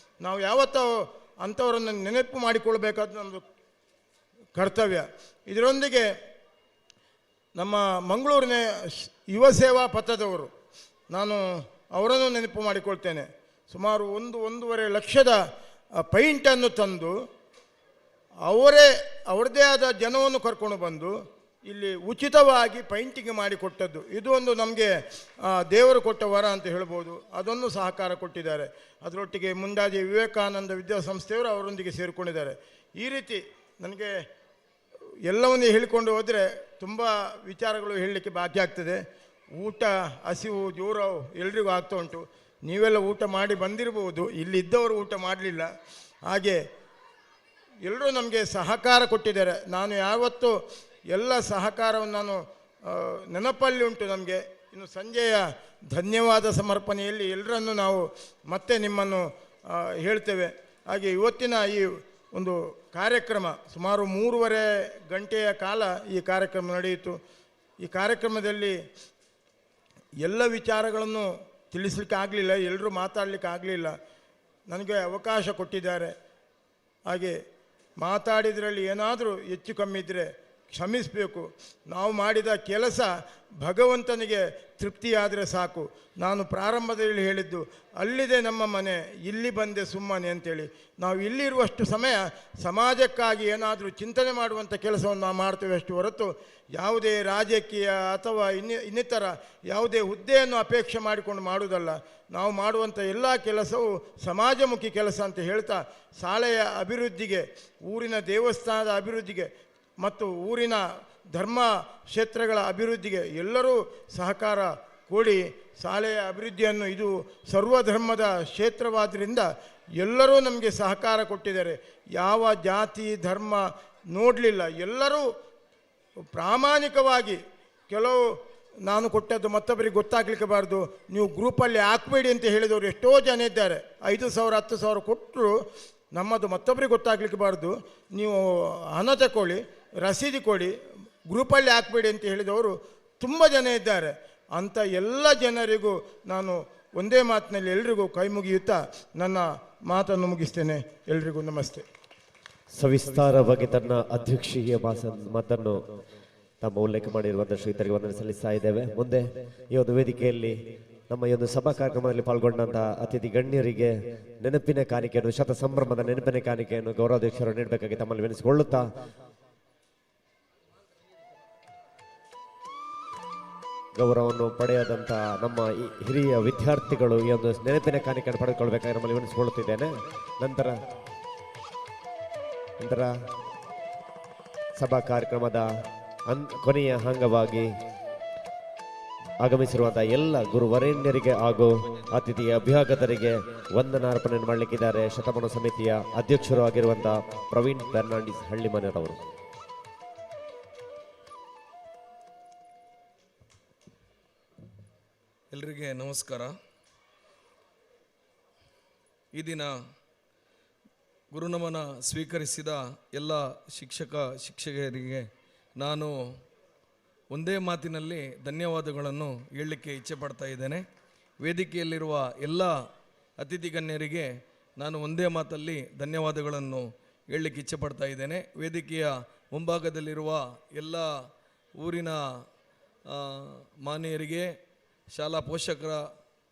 ನಾವು ಯಾವತ್ತೂ ಅಂಥವರನ್ನು ನೆನಪು ಮಾಡಿಕೊಳ್ಬೇಕಾದ ನಮ್ಮದು ಕರ್ತವ್ಯ. ಇದರೊಂದಿಗೆ ನಮ್ಮ ಮಂಗಳೂರಿನ ಯುವ ಸೇವಾ ಪಥದವರು, ನಾನು ಅವರನ್ನು ನೆನಪು ಮಾಡಿಕೊಳ್ತೇನೆ. ಸುಮಾರು 1-1.5 ಲಕ್ಷದ ಪೈಂಟನ್ನು ತಂದು ಅವರದೇ ಆದ ಜನವನ್ನು ಕರ್ಕೊಂಡು ಬಂದು ಇಲ್ಲಿ ಉಚಿತವಾಗಿ ಪೈಂಟಿಂಗ್ ಮಾಡಿಕೊಟ್ಟದ್ದು. ಇದು ಒಂದು ನಮಗೆ ದೇವರು ಕೊಟ್ಟ ವರ ಅಂತ ಹೇಳ್ಬೋದು. ಅದನ್ನು ಸಹಕಾರ ಕೊಟ್ಟಿದ್ದಾರೆ. ಅದರೊಟ್ಟಿಗೆ ಮುಂಡಾಜಿ ವಿವೇಕಾನಂದ ವಿದ್ಯಾಸಂಸ್ಥೆಯವರು ಅವರೊಂದಿಗೆ ಸೇರಿಕೊಂಡಿದ್ದಾರೆ. ಈ ರೀತಿ ನನಗೆ ಎಲ್ಲವನ್ನೂ ಹೇಳಿಕೊಂಡು ಹೋದರೆ ತುಂಬ ವಿಚಾರಗಳು ಹೇಳಲಿಕ್ಕೆ ಬಾಕಿ ಆಗ್ತದೆ. ಊಟ, ಹಸಿವು, ಜೋರು ಎಲ್ರಿಗೂ ಆಗ್ತಾ ಉಂಟು. ನೀವೆಲ್ಲ ಊಟ ಮಾಡಿ ಬಂದಿರ್ಬೋದು, ಇಲ್ಲಿದ್ದವರು ಊಟ ಮಾಡಲಿಲ್ಲ. ಹಾಗೆ ಎಲ್ಲರೂ ನಮಗೆ ಸಹಕಾರ ಕೊಟ್ಟಿದ್ದಾರೆ. ನಾನು ಯಾವತ್ತೂ ಎಲ್ಲ ಸಹಕಾರವನ್ನು ನಾನು ನೆನಪಲ್ಲಿ ಉಂಟು ನಮಗೆ. ಇನ್ನು ಸಂಜೆಯ ಧನ್ಯವಾದ ಸಮರ್ಪಣೆಯಲ್ಲಿ ಎಲ್ಲರನ್ನು ನಾವು ಮತ್ತೆ ನಿಮ್ಮನ್ನು ಹೇಳ್ತೇವೆ. ಹಾಗೆ ಇವತ್ತಿನ ಈ ಒಂದು ಕಾರ್ಯಕ್ರಮ ಸುಮಾರು 3.5 ಗಂಟೆಯ ಕಾಲ ಈ ಕಾರ್ಯಕ್ರಮ ನಡೆಯಿತು. ಈ ಕಾರ್ಯಕ್ರಮದಲ್ಲಿ ಎಲ್ಲ ವಿಚಾರಗಳನ್ನು ತಿಳಿಸ್ಲಿಕ್ಕೆ ಆಗಲಿಲ್ಲ, ಎಲ್ಲರೂ ಮಾತಾಡಲಿಕ್ಕೆ ಆಗಲಿಲ್ಲ. ನನಗೆ ಅವಕಾಶ ಕೊಟ್ಟಿದ್ದಾರೆ. ಹಾಗೆ ಮಾತಾಡಿದ್ರಲ್ಲಿ ಏನಾದರೂ ಹೆಚ್ಚು ಕಮ್ಮಿ ಇದ್ದರೆ ಕ್ಷಮಿಸಬೇಕು. ನಾವು ಮಾಡಿದ ಕೆಲಸ ಭಗವಂತನಿಗೆ ತೃಪ್ತಿಯಾದರೆ ಸಾಕು. ನಾನು ಪ್ರಾರಂಭದಲ್ಲಿ ಹೇಳಿದ್ದು ಅಲ್ಲಿದೆ ನಮ್ಮ ಮನೆ, ಇಲ್ಲಿ ಬಂದೆ ಸುಮ್ಮನೆ ಅಂತೇಳಿ. ನಾವು ಇಲ್ಲಿರುವಷ್ಟು ಸಮಯ ಸಮಾಜಕ್ಕಾಗಿ ಏನಾದರೂ ಚಿಂತನೆ ಮಾಡುವಂಥ ಕೆಲಸವನ್ನು ನಾವು ಮಾಡ್ತೇವೆ ಅಷ್ಟು ಹೊರತು ಯಾವುದೇ ರಾಜಕೀಯ ಅಥವಾ ಇನ್ನಿತರ ಯಾವುದೇ ಹುದ್ದೆಯನ್ನು ಅಪೇಕ್ಷೆ ಮಾಡಿಕೊಂಡು ಮಾಡುವುದಲ್ಲ. ನಾವು ಮಾಡುವಂಥ ಎಲ್ಲ ಕೆಲಸವು ಸಮಾಜಮುಖಿ ಕೆಲಸ ಅಂತ ಹೇಳ್ತಾ, ಶಾಲೆಯ ಅಭಿವೃದ್ಧಿಗೆ, ಊರಿನ ದೇವಸ್ಥಾನದ ಅಭಿವೃದ್ಧಿಗೆ ಮತ್ತು ಊರಿನ ಧರ್ಮ ಕ್ಷೇತ್ರಗಳ ಅಭಿವೃದ್ಧಿಗೆ ಎಲ್ಲರೂ ಸಹಕಾರ ಕೊಡಿ. ಶಾಲೆಯ ಅಭಿವೃದ್ಧಿಯನ್ನು, ಇದು ಸರ್ವಧರ್ಮದ ಕ್ಷೇತ್ರವಾದ್ದರಿಂದ ಎಲ್ಲರೂ ನಮಗೆ ಸಹಕಾರ ಕೊಟ್ಟಿದ್ದಾರೆ. ಯಾವ ಜಾತಿ ಧರ್ಮ ನೋಡಲಿಲ್ಲ, ಎಲ್ಲರೂ ಪ್ರಾಮಾಣಿಕವಾಗಿ. ಕೆಲವು ನಾನು ಕೊಟ್ಟದ್ದು ಮತ್ತೊಬ್ಬರಿಗೆ ಗೊತ್ತಾಗಲಿಕ್ಕೆ ಬಾರ್ದು, ನೀವು ಗ್ರೂಪಲ್ಲಿ ಹಾಕಬೇಡಿ ಅಂತ ಹೇಳಿದವರು ಎಷ್ಟೋ ಜನ ಇದ್ದಾರೆ. 5,000 10,000 ಕೊಟ್ಟರು ನಮ್ಮದು ಮತ್ತೊಬ್ಬರಿಗೆ ಗೊತ್ತಾಗಲಿಕ್ಕೆ ಬಾರ್ದು, ನೀವು ಹಣ ತಗೊಳ್ಳಿ, ರಸೀದಿ ಕೊಡಿ, ಗ್ರೂಪಲ್ಲಿ ಹಾಕಬೇಡಿ ಅಂತ ಹೇಳಿದವರು ತುಂಬ ಜನ ಇದ್ದಾರೆ. ಅಂಥ ಎಲ್ಲ ಜನರಿಗೂ ನಾನು ಒಂದೇ ಮಾತಿನಲ್ಲಿ ಎಲ್ರಿಗೂ ಕೈ ಮುಗಿಯುತ್ತಾ ನನ್ನ ಮಾತನ್ನು ಮುಗಿಸ್ತೇನೆ. ಎಲ್ರಿಗೂ ನಮಸ್ತೆ. ಸವಿಸ್ತಾರವಾಗಿ ತನ್ನ ಅಧ್ಯಕ್ಷೀಯ ಮಾತನ್ನು ತಮ್ಮ ಉಲ್ಲೇಖ ಮಾಡಿರುವಂಥ ಶ್ರೀತರಿಗೆ ವಂದನೆ ಸಲ್ಲಿಸ್ತಾ ಇದ್ದೇವೆ. ಮುಂದೆ ಈ ಒಂದು ವೇದಿಕೆಯಲ್ಲಿ ನಮ್ಮ ಈ ಒಂದು ಸಭಾ ಕಾರ್ಯಕ್ರಮದಲ್ಲಿ ಪಾಲ್ಗೊಂಡಂತಹ ಅತಿಥಿ ಗಣ್ಯರಿಗೆ ನೆನಪಿನ ಕಾಣಿಕೆಯನ್ನು, ಶತ ಸಂಭ್ರಮದ ನೆನಪಿನ ಕಾಣಿಕೆಯನ್ನು ಗೌರವಾಧ್ಯಕ್ಷರು ನೀಡಬೇಕಾಗಿ ತಮ್ಮಲ್ಲಿ ವಿನಿಸಿಕೊಳ್ಳುತ್ತಾ, ಗೌರವವನ್ನು ಪಡೆಯದಂಥ ನಮ್ಮ ಈ ಹಿರಿಯ ವಿದ್ಯಾರ್ಥಿಗಳು ಈ ಒಂದು ನೆನಪಿನ ಕಾಣಿಕೆಯನ್ನು ಪಡೆದುಕೊಳ್ಬೇಕಾಗಿ ನಮ್ಮಲ್ಲಿ ವಿನಿಸಿಕೊಳ್ಳುತ್ತಿದ್ದೇನೆ. ನಂತರ ಸಭಾ ಕಾರ್ಯಕ್ರಮದ ಕೊನೆಯ ಅಂಗವಾಗಿ ಆಗಮಿಸಿರುವಂತಹ ಎಲ್ಲ ಗುರುವರೇಣ್ಯರಿಗೆ ಹಾಗೂ ಅತಿಥಿ ಅಭ್ಯಾಗತರಿಗೆ ವಂದನಾರ್ಪಣೆ ಮಾಡಲಿಕ್ಕಿದ್ದಾರೆ ಶತಮಾನ ಸಮಿತಿಯ ಅಧ್ಯಕ್ಷರು ಆಗಿರುವಂತಹ ಪ್ರವೀಣ್ ಫರ್ನಾಂಡಿಸ್ ಹಳ್ಳಿಮನೆಯವರು. ಎಲ್ರಿಗೆ ನಮಸ್ಕಾರ. ಈ ದಿನ ಗುರುನಮನ ಸ್ವೀಕರಿಸಿದ ಎಲ್ಲ ಶಿಕ್ಷಕರಿಗೆ ನಾನು ಒಂದೇ ಮಾತಿನಲ್ಲಿ ಧನ್ಯವಾದಗಳನ್ನು ಹೇಳಲಿಕ್ಕೆ ಇಚ್ಛೆ ಪಡ್ತಾ ಇದ್ದೇನೆ. ವೇದಿಕೆಯಲ್ಲಿರುವ ಎಲ್ಲ ಅತಿಥಿ ಗಣ್ಯರಿಗೆ ನಾನು ಒಂದೇ ಮಾತಲ್ಲಿ ಧನ್ಯವಾದಗಳನ್ನು ಹೇಳಲಿಕ್ಕೆ ಇಚ್ಛೆ ಪಡ್ತಾ ಇದ್ದೇನೆ. ವೇದಿಕೆಯ ಮುಂಭಾಗದಲ್ಲಿರುವ ಎಲ್ಲ ಊರಿನ ಮಾನ್ಯರಿಗೆ, ಶಾಲಾ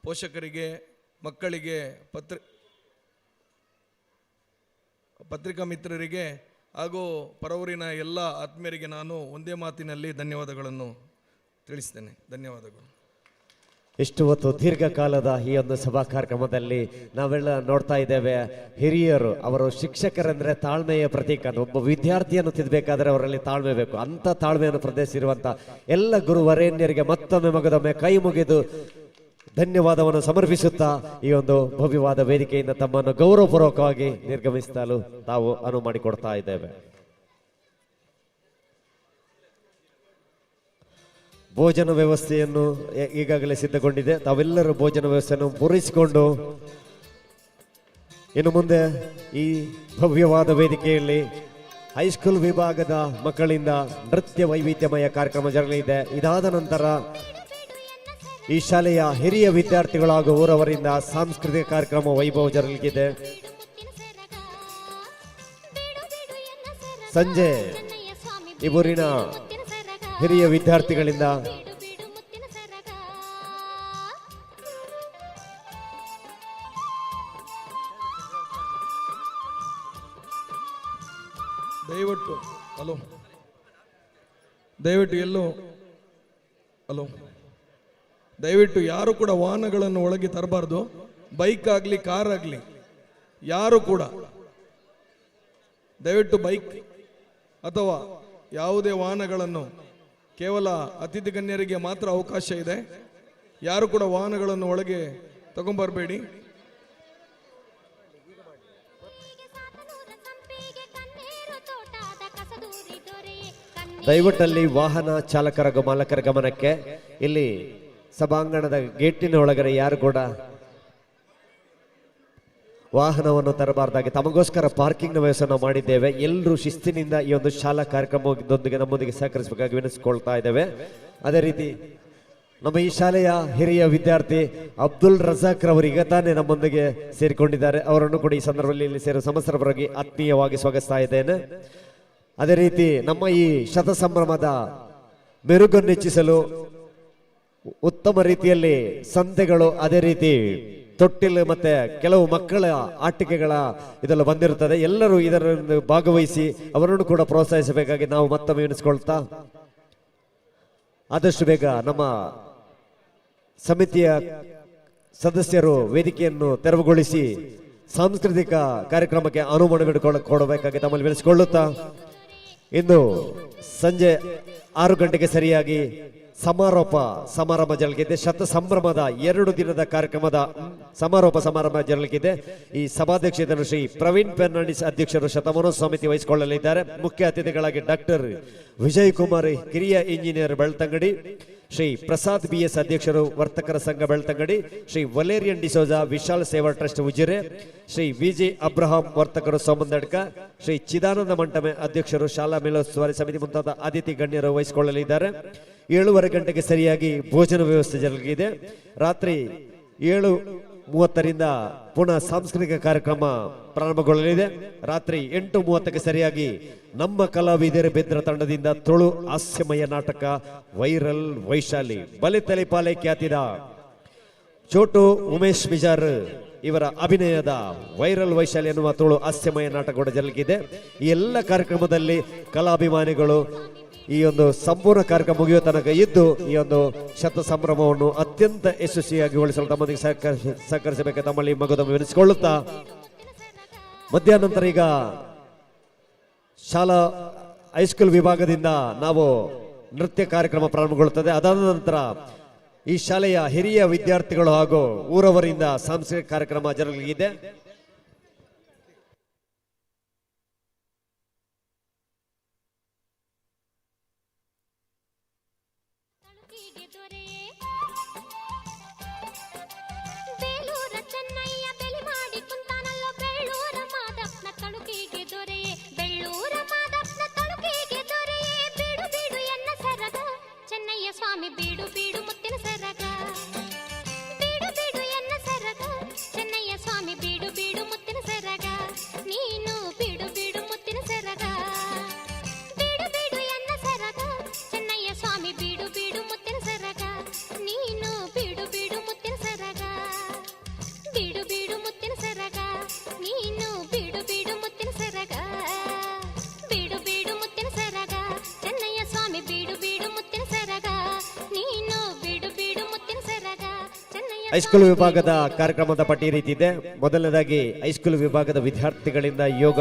ಪೋಷಕರಿಗೆ, ಮಕ್ಕಳಿಗೆ, ಪತ್ರಿಕಾ ಮಿತ್ರರಿಗೆ ಹಾಗೂ ಪರವೂರಿನ ಎಲ್ಲ ಆತ್ಮೀಯರಿಗೆ ನಾನು ಒಂದೇ ಮಾತಿನಲ್ಲಿ ಧನ್ಯವಾದಗಳನ್ನು ತಿಳಿಸ್ತೇನೆ. ಧನ್ಯವಾದಗಳು. ಇಷ್ಟು ಹೊತ್ತು ದೀರ್ಘಕಾಲದ ಈ ಒಂದು ಸಭಾ ಕಾರ್ಯಕ್ರಮದಲ್ಲಿ ನಾವೆಲ್ಲ ನೋಡ್ತಾ ಇದ್ದೇವೆ, ಹಿರಿಯರು ಅವರು ಶಿಕ್ಷಕರಂದ್ರೆ ತಾಳ್ಮೆಯ ಪ್ರತೀಕ. ಒಬ್ಬ ವಿದ್ಯಾರ್ಥಿಯನ್ನು ತಿದ್ದಬೇಕಾದ್ರೆ ಅವರಲ್ಲಿ ತಾಳ್ಮೆ ಬೇಕು. ಅಂತ ತಾಳ್ಮೆಯನ್ನು ಪ್ರದರ್ಶಿಸಿರುವಂತ ಎಲ್ಲ ಗುರುವರೇಣ್ಯರಿಗೆ ಮತ್ತೊಮ್ಮೆ ಮಗದೊಮ್ಮೆ ಕೈ ಮುಗಿದು ಧನ್ಯವಾದವನ್ನು ಸಮರ್ಪಿಸುತ್ತಾ ಈ ಒಂದು ಭವ್ಯವಾದ ವೇದಿಕೆಯಿಂದ ತಮ್ಮನ್ನು ಗೌರವಪೂರ್ವಕವಾಗಿ ನಿರ್ಗಮಿಸಲು ತಾವು ಅನುವು ಮಾಡಿಕೊಡ್ತಾ ಇದ್ದೇವೆ. ಭೋಜನ ವ್ಯವಸ್ಥೆಯನ್ನು ಈಗಾಗಲೇ ಸಿದ್ಧಗೊಂಡಿದೆ. ತಾವೆಲ್ಲರೂ ಭೋಜನ ವ್ಯವಸ್ಥೆಯನ್ನು ಪೂರೈಸಿಕೊಂಡು ಇನ್ನು ಮುಂದೆ ಈ ಭವ್ಯವಾದ ವೇದಿಕೆಯಲ್ಲಿ ಹೈಸ್ಕೂಲ್ ವಿಭಾಗದ ಮಕ್ಕಳಿಂದ ನೃತ್ಯ ವೈವಿಧ್ಯಮಯ ಕಾರ್ಯಕ್ರಮ ಜರಗಲಿದೆ. ಇದಾದ ನಂತರ ಈ ಶಾಲೆಯ ಹಿರಿಯ ವಿದ್ಯಾರ್ಥಿಗಳು ಹಾಗೂ ಊರವರಿಂದ ಸಾಂಸ್ಕೃತಿಕ ಕಾರ್ಯಕ್ರಮ ವೈಭವ ಜರಗಲಿದೆ. ಸಂಜೆ ಈ ಊರಿನ ಹಿರಿಯ ವಿದ್ಯಾರ್ಥಿಗಳಿಂದ ದಯವಿಟ್ಟು ಯಾರು ಕೂಡ ವಾಹನಗಳನ್ನು ಒಳಗೆ ತರಬಾರ್ದು. ಬೈಕ್ ಆಗಲಿ, ಕಾರ್ ಆಗಲಿ, ಯಾರು ಕೂಡ ದಯವಿಟ್ಟು ಬೈಕ್ ಅಥವಾ ಯಾವುದೇ ವಾಹನಗಳನ್ನು, ಕೇವಲ ಅತಿಥಿ ಗಣ್ಯರಿಗೆ ಮಾತ್ರ ಅವಕಾಶ ಇದೆ. ಯಾರು ಕೂಡ ವಾಹನಗಳನ್ನು ಒಳಗೆ ತಗೊಂಬರಬೇಡಿ. ದಯವಿಟ್ಟಲ್ಲಿ ವಾಹನ ಚಾಲಕರ ಮಾಲಕರ ಗಮನಕ್ಕೆ, ಇಲ್ಲಿ ಸಭಾಂಗಣದ ಗೇಟಿನ ಒಳಗಡೆ ಯಾರು ಕೂಡ ವಾಹನವನ್ನು ತರಬಾರ್ದಾಗಿ ತಮಗೋಸ್ಕರ ಪಾರ್ಕಿಂಗ್ನ ವ್ಯವಸ್ಥೆ ಮಾಡಿದ್ದೇವೆ. ಎಲ್ಲರೂ ಶಿಸ್ತಿನಿಂದ ಈ ಒಂದು ಶಾಲಾ ಕಾರ್ಯಕ್ರಮದೊಂದಿಗೆ ನಮ್ಮೊಂದಿಗೆ ಸಹಕರಿಸಬೇಕಾಗಿ ವಿನಿಸಿಕೊಳ್ತಾ ಇದ್ದೇವೆ. ಅದೇ ರೀತಿ ನಮ್ಮ ಈ ಶಾಲೆಯ ಹಿರಿಯ ವಿದ್ಯಾರ್ಥಿ ಅಬ್ದುಲ್ ರಜಾಕ್ ರವರು ಈಗ ತಾನೇ ನಮ್ಮೊಂದಿಗೆ ಸೇರಿಕೊಂಡಿದ್ದಾರೆ. ಅವರನ್ನು ಕೂಡ ಈ ಸಂದರ್ಭದಲ್ಲಿ ಇಲ್ಲಿ ಸೇರುವ ಸಮಸ್ತರ ಪರವಾಗಿ ಆತ್ಮೀಯವಾಗಿ ಸ್ವಾಗತಿಸ್ತಾ ಇದ್ದೇನೆ. ಅದೇ ರೀತಿ ನಮ್ಮ ಈ ಶತಸಂಭ್ರಮದ ಮೆರುಗನ್ನು ಹೆಚ್ಚಿಸಲು ಉತ್ತಮ ರೀತಿಯಲ್ಲಿ ಸಂತೆಗಳು, ಅದೇ ರೀತಿ ತೊಟ್ಟಿಲು ಮತ್ತೆ ಕೆಲವು ಮಕ್ಕಳ ಆಟಿಕೆಗಳ ಇದೆಲ್ಲ ಬಂದಿರುತ್ತದೆ. ಎಲ್ಲರೂ ಇದರಲ್ಲಿ ಭಾಗವಹಿಸಿ ಅವರನ್ನು ಕೂಡ ಪ್ರೋತ್ಸಾಹಿಸಬೇಕಾಗಿ ನಾವು ಮತ್ತೊಮ್ಮೆ ಎನಿಸ್ಕೊಳ್ತಾ, ಆದಷ್ಟು ಬೇಗ ನಮ್ಮ ಸಮಿತಿಯ ಸದಸ್ಯರು ವೇದಿಕೆಯನ್ನು ತೆರವುಗೊಳಿಸಿ ಸಾಂಸ್ಕೃತಿಕ ಕಾರ್ಯಕ್ರಮಕ್ಕೆ ಅನುಮತಿ ಕೊಡಬೇಕಾಗಿ ತಮ್ಮಲ್ಲಿ ವಿನಿಸಿಕೊಳ್ಳುತ್ತಾ, ಇಂದು ಸಂಜೆ 6 ಗಂಟೆಗೆ ಸರಿಯಾಗಿ ಸಮಾರೋಪ ಸಮಾರಂಭ ಜರುಗಲಿದೆ. ಶತ ಸಂಭ್ರಮದ 2 ದಿನದ ಕಾರ್ಯಕ್ರಮದ ಸಮಾರೋಪ ಸಮಾರಂಭ ಜರುಗಲಿದೆ. ಈ ಸಭಾಧ್ಯಕ್ಷತೆಯನ್ನು ಶ್ರೀ ಪ್ರವೀಣ್ ಫೆರ್ನಾಂಡಿಸ್ ಅಧ್ಯಕ್ಷರು ಶತಮಾನೋತ್ಸವ ಸಮಿತಿ ವಹಿಸಿಕೊಳ್ಳಲಿದ್ದಾರೆ. ಮುಖ್ಯ ಅತಿಥಿಗಳಾಗಿ ಡಾಕ್ಟರ್ ವಿಜಯ್ ಕುಮಾರ್ ಕಿರಿಯ ಇಂಜಿನಿಯರ್ ಬೆಳ್ತಂಗಡಿ, ಶ್ರೀ ಪ್ರಸಾದ್ BS ಅಧ್ಯಕ್ಷರು ವರ್ತಕರ ಸಂಘ ಬೆಳ್ತಂಗಡಿ, ಶ್ರೀ ವಲೇರಿಯನ್ ಡಿಸೋಜಾ ವಿಶಾಲ್ ಸೇವಾ trust Ujire, Shri VJ Abraham ವರ್ತಕರು ಸೋಮಂದಡ್ಕ, ಶ್ರೀ ಚಿದಾನಂದ ಮಂಟಪೆ ಅಧ್ಯಕ್ಷರು ಶಾಲಾ ಮೇಳೋತ್ಸವ ಸಮಿತಿ ಮುಂತಾದ ಅತಿಥಿ ಗಣ್ಯರು ವಹಿಸಿಕೊಳ್ಳಲಿದ್ದಾರೆ. 7:30 ಗಂಟೆಗೆ ಸರಿಯಾಗಿ ಭೋಜನ ವ್ಯವಸ್ಥೆ ಜರುಗಲಿದೆ. ರಾತ್ರಿ 7:30ರಿಂದ ಪುನಃ ಸಾಂಸ್ಕೃತಿಕ ಕಾರ್ಯಕ್ರಮ ಪ್ರಾರಂಭಗೊಳ್ಳಲಿದೆ. ರಾತ್ರಿ 8:30ಕ್ಕೆ ಸರಿಯಾಗಿ ನಮ್ಮ ಕಲಾವಿದರ ಬೆದ್ರ ತಂಡದಿಂದ ತುಳು ಹಾಸ್ಯಮಯ ನಾಟಕ ವೈರಲ್ ವೈಶಾಲಿ, ಬಲೆ ತಲೆಪಾಲೆ ಖ್ಯಾತಿದ ಚೋಟು ಉಮೇಶ್ ಬಿಜಾರ್ ಇವರ ಅಭಿನಯದ ವೈರಲ್ ವೈಶಾಲಿ ಎನ್ನುವ ತುಳು ಹಾಸ್ಯಮಯ ನಾಟಕ ಕೂಡ ಜರುಗಲಿದೆ. ಈ ಎಲ್ಲ ಕಾರ್ಯಕ್ರಮದಲ್ಲಿ ಕಲಾಭಿಮಾನಿಗಳು ಈ ಒಂದು ಸಂಪೂರ್ಣ ಕಾರ್ಯಕ್ರಮ ಮುಗಿಯುವ ತನಕ ಇದ್ದು ಈ ಒಂದು ಶತ ಸಂಭ್ರಮವನ್ನು ಅತ್ಯಂತ ಯಶಸ್ವಿಯಾಗಿ ಉಳಿಸಲು ತಮ್ಮೊಂದಿಗೆ ಸಹಕರಿಸಬೇಕು ತಮ್ಮಲ್ಲಿ ಮಗುದನ್ನು ವಿನಿಸಿಕೊಳ್ಳುತ್ತಾ, ಮಧ್ಯಾಹ್ನ ನಂತರ ಈಗ ಶಾಲಾ ಹೈಸ್ಕೂಲ್ ವಿಭಾಗದಿಂದ ನಾವು ನೃತ್ಯ ಕಾರ್ಯಕ್ರಮ ಪ್ರಾರಂಭಗೊಳ್ಳುತ್ತದೆ. ಅದಾದ ನಂತರ ಈ ಶಾಲೆಯ ಹಿರಿಯ ವಿದ್ಯಾರ್ಥಿಗಳು ಹಾಗೂ ಊರವರಿಂದ ಸಾಂಸ್ಕೃತಿಕ ಕಾರ್ಯಕ್ರಮ ಜರುಗಲಿದೆ. ಸ್ವಾಮಿ ಬೀಡು ಬೀಡು ಮುತ್ತಿನ ಸರಗ, ಬೀಡು ಬೀಡು ಎನ್ನ ಸರಗ, ಚೆನ್ನಯ್ಯ ಸ್ವಾಮಿ ಬೀಡು ಬೀಡು ಮುತ್ತಿನ ಸರಗ, ನೀನು ಬೀಡು ಬೀಡು ಮುತ್ತಿನ ಸರಗ, ಬೀಡು ಬೀಡು ಎನ್ನ ಸರಗ, ಚೆನ್ನಯ್ಯ ಸ್ವಾಮಿ ಬೀಡು ಬೀಡು ಮುತ್ತಿನ ಸರಗ, ನೀನು ಬೀಡು ಬೀಡು ಮುತ್ತಿನ ಸರಗ, ಬೀಡು ಬೀಡು ಮುತ್ತಿನ ಸರಗ, ನೀನು ಬೀಡು ಬೀಡು ಮುತ್ತಿನ ಸರಗ, ಬೀಡು ಬೀಡು ಮುತ್ತಿನ ಸರಗ, ಚೆನ್ನಯ್ಯ ಸ್ವಾಮಿ ಬೀಡು ಬೀಡು ಮುತ್ತಿನ ಸರಗ, ನೀನು ಬೀಡು ಬೀಡು ಮುತ್ತಿನ ಸರಗ. ಹೈಸ್ಕೂಲ್ ವಿಭಾಗದ ಕಾರ್ಯಕ್ರಮದ ಪಟ್ಟಿ ರೀತಿ ಇದೆ. ಮೊದಲನೇದಾಗಿ ಹೈಸ್ಕೂಲ್ ವಿಭಾಗದ ವಿದ್ಯಾರ್ಥಿಗಳಿಂದ ಯೋಗ,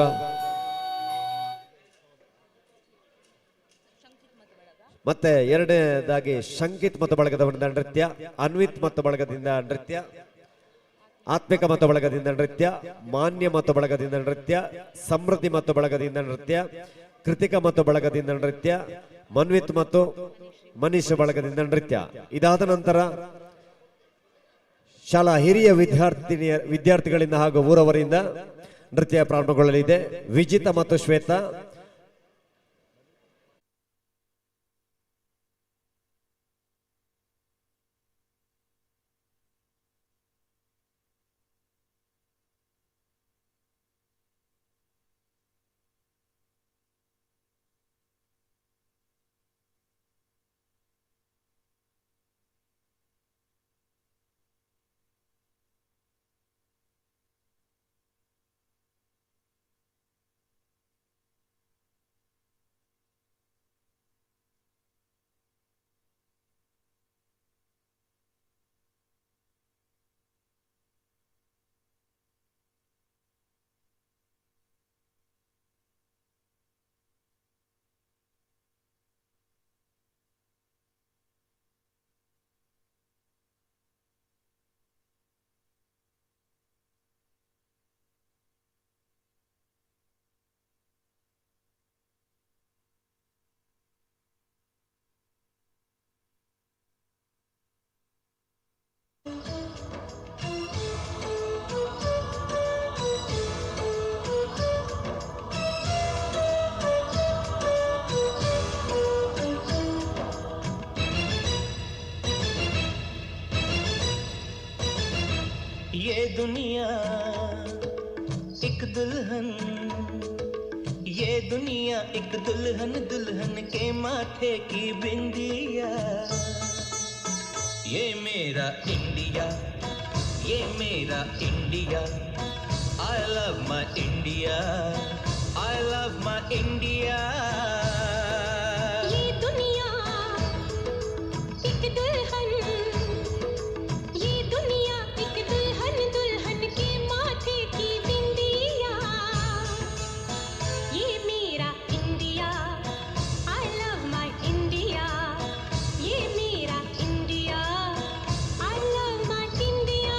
ಮತ್ತೆ ಎರಡನೇದಾಗಿ ಶಂಕಿತ್ ಮತ್ತು ಬಳಗದಿಂದ ನೃತ್ಯ, ಅನ್ವಿತ್ ಮತ್ತು ಬಳಗದಿಂದ ನೃತ್ಯ, ಆತ್ಮಿಕ ಮತ್ತು ಬಳಗದಿಂದ ನೃತ್ಯ, ಮಾನ್ಯ ಮತ್ತು ಬಳಗದಿಂದ ನೃತ್ಯ, ಸಮೃದ್ಧಿ ಮತ್ತು ಬಳಗದಿಂದ ನೃತ್ಯ, ಕೃತಿಕ ಮತ್ತು ಬಳಗದಿಂದ ನೃತ್ಯ, ಮನ್ವಿತ್ ಮತ್ತು ಮನೀಶ್ ಬಳಗದಿಂದ ನೃತ್ಯ. ಇದಾದ ನಂತರ ಶಾಲಾ ಹಿರಿಯ ವಿದ್ಯಾರ್ಥಿಗಳಿಂದ ಹಾಗೂ ಊರವರಿಂದ ನೃತ್ಯ ಪ್ರಾರಂಭಗೊಳ್ಳಲಿದೆ. ವಿಜಿತ ಮತ್ತು ಶ್ವೇತಾ, ये दुनिया एक दुल्हन, ये दुनिया एक दुल्हन, दुल्हन के माथे की बिंदिया। ये मेरा इंडिया, ये मेरा India, I love my India, I love my India। ये दुनिया एक दुल्हन, ये दुनिया एक दुल्हन, दुल्हन के माथे की बिंदिया। ये मेरा India, I love my India, ये मेरा India, I love my India।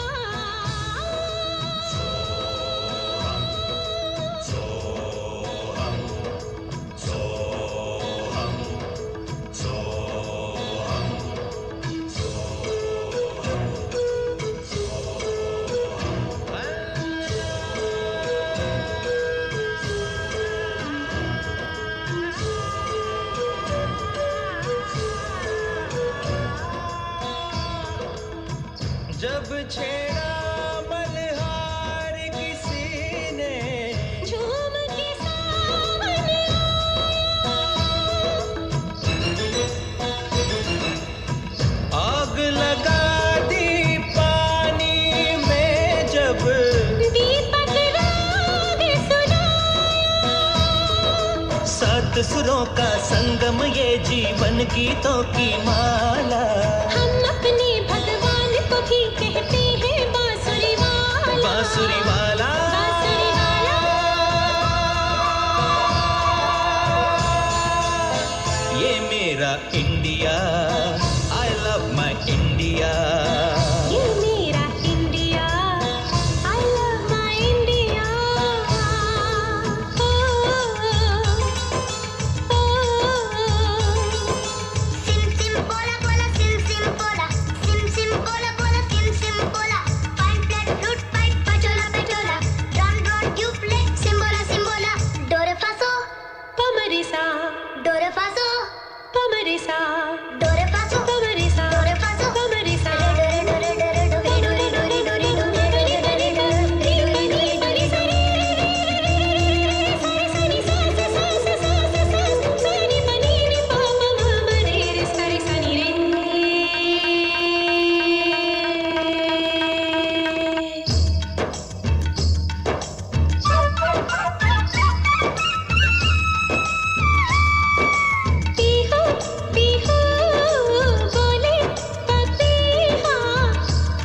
जब छेड़ा मल्हार किसी ने, झूम के सामने आग लगा दी पानी में जब, दीपक राग सुनाया। सात सुरों का संगम ये जीवन गीतों की माला। हम अपने भगवान को भी कहते हैं बांसुरी वाला, बांसुरी वाला। बांसुरी वाला। ये मेरा India, I love my India। ये मेरा India, I love my India। सिम सिम बोला बोला, सिम सिम बोला, सिम सिम बोला बोला, सिम सिम बोला। पाइन प्लेट फ्लूट पाइप पचोला पचोला, ड्रम ड्रम ट्यूबलेट सिम्बोला सिम्बोला। डोरे फासो पमरिसा, डोरे फासो पमरिसा, डोरे फासो पमरिसा, डोरे फासो पमरिसा। डोरे डोरे डोरे डोरे डोरे डोरे डोरे डोरे डोरे डोरे डोरे डोरे डोरे सरी सरी सा सा सा सा सा सा सरी बनी रे पापा मामा रे रे सरी सनी रे। पीहू पीहू बोले पपीहा,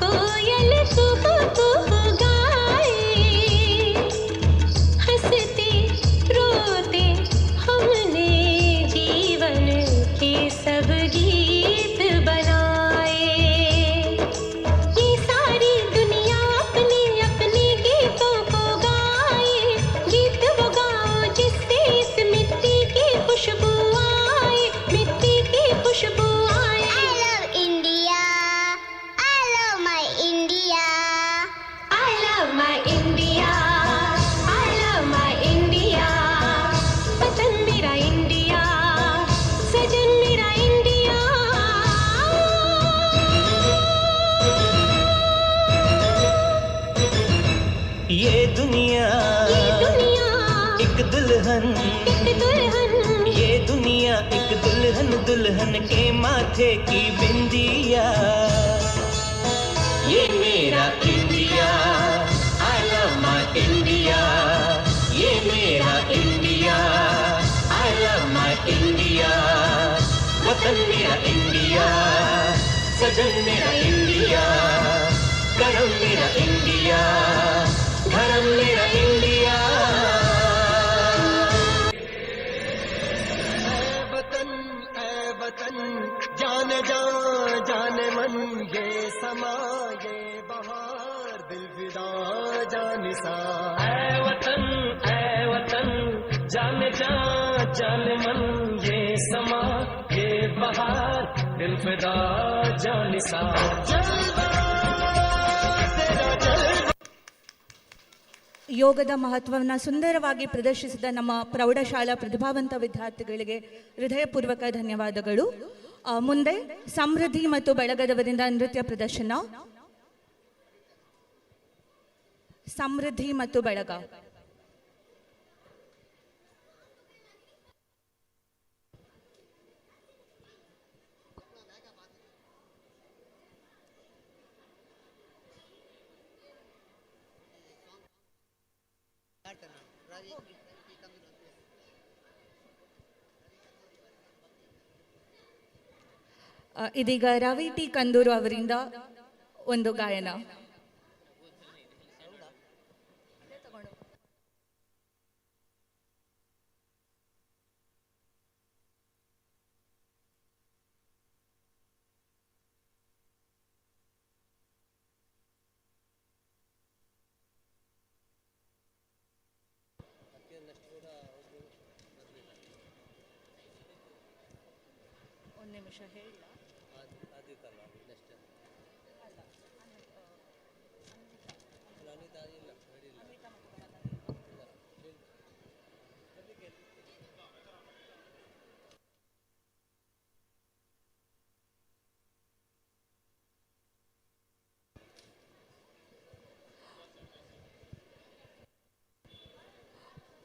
कोयल कुहू कुहू गाए। हंसते रोते हमने जीवन के सब गीत बनाए। ये सारी दुनिया अपने अपने गीतों को गाए। गीत वो गाओ जिससे इस मिट्टी की खुशबू आए, मिट्टी की खुशबू आए। I love India, I love my India, I love my India, I love my India। वतन मेरा इंडिया, सजन मेरा इंडिया। ये दुनिया एक दुल्हन, एक दुल्हन, ये दुनिया एक दुल्हन, दुल्हन के माथे की बिंदिया। ये मेरा India, I love my India। ये मेरा India, I love my India। वतन मेरा इंडिया, सजन मेरा इंडिया, करम मेरा इंडिया, धर्म मेरा इंडिया। ऐ वतन जाने जा जाने मन, ये समा ये बहार दिल फिदा जाने सा। ऐ वतन जाने जा जाने मन, ये समा ये बहार दिल फिदा जाने सा। ಯೋಗದ ಮಹತ್ವವನ್ನು ಸುಂದರವಾಗಿ ಪ್ರದರ್ಶಿಸಿದ ನಮ್ಮ ಪ್ರೌಢಶಾಲಾ ಪ್ರತಿಭಾವಂತ ವಿದ್ಯಾರ್ಥಿಗಳಿಗೆ ಹೃದಯಪೂರ್ವಕ ಧನ್ಯವಾದಗಳು. ಮುಂದೆ ಸಮೃದ್ಧಿ ಮತ್ತು ಬೆಳಗದವರಿಂದ ನೃತ್ಯ ಪ್ರದರ್ಶನ. ಸಮೃದ್ಧಿ ಮತ್ತು ಬಳಗ. ಇದೀಗ ರವಿ ಟಿ ಕಂದೂರು ಅವರಿಂದ ಒಂದು ಗಾಯನ. ಒಂದು ನಿಮಿಷ ಹೇಳ.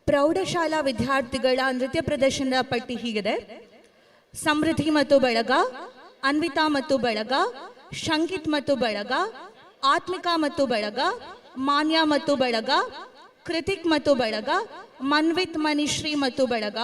ಪ್ರೌಢಶಾಲಾ ವಿದ್ಯಾರ್ಥಿಗಳ ನೃತ್ಯ ಪ್ರದರ್ಶನದ ಪಟ್ಟಿ ಹೀಗಿದೆ: ಸಮೃದ್ಧಿ ಮತ್ತು ಬಳಗ, ಅನ್ವಿತಾ ಮತ್ತು ಬಳಗ, ಶಂಕಿತ್ ಮತ್ತು ಬಳಗ, ಆತ್ಮಿಕಾ ಮತ್ತು ಬಳಗ, ಮಾನ್ಯ ಮತ್ತು ಬಳಗ, ಕೃತಿಕ್ ಮತ್ತು ಬಳಗ, ಮನ್ವಿತ್ ಮನಿಶ್ರೀ ಮತ್ತು ಬಳಗ.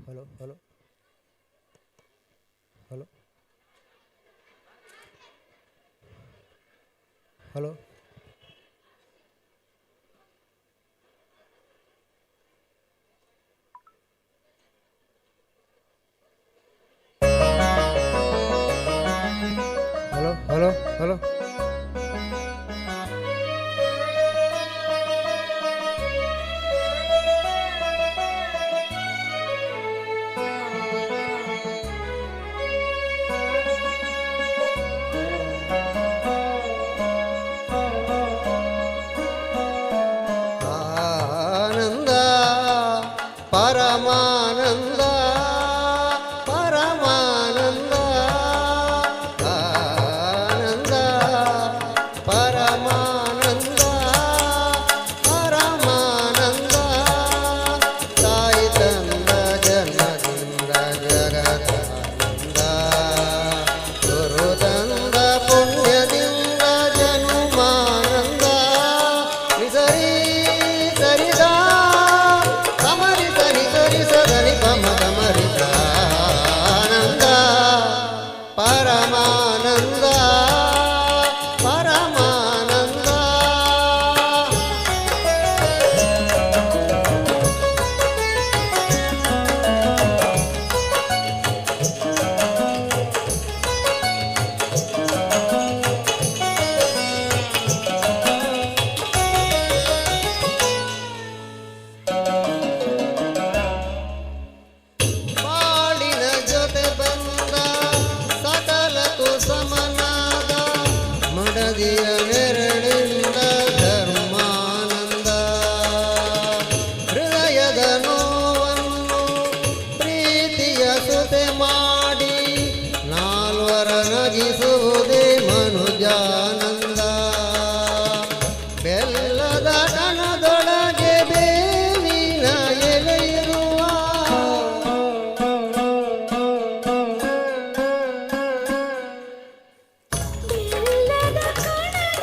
Hello hello hello hello hello hello hello ಪರಮಾನಂದ ಪರಮಾನಂದ ಆನಂದ ಪರಮಾನಂದ ಪರಮಾನಂದ ತಾಯಿ ತಂದ ಜನ್ಮದಿಂದ ಜಗದಾನಂದ ಗುರು ತಂದ ಪುಣ್ಯದಿಂದ ಜನ್ಮಾನಂದ ನಿಸರಿ ಸರಿದ ಆನಂದ ಪರಮಾನಂದ ಪರಮಾನಂದ. ಬಾಳಿನ ಜೊತೆ ಬಂದ ಸಕಲಕ್ಕೂ ಸಮನಾದ ಮಡದಿಯ ನೆರಳಿಂದ ಧರ್ಮಾನಂದ ಹೃದಯದ ನೋವನ್ನು ಪ್ರೀತಿಯ ಸುತೆ ಮಾಡಿ ನಾಲ್ವರ ನಗಿಸುವುದೇ ಮನುಜಾನಂದ ಬೆಲ್ಲದ ಕಣದೊಳಗೆ ಬೇವಿನ ಎಲೆಯಿರುವ ಬೆಲ್ಲದ ಕಣದೊಳಗೆ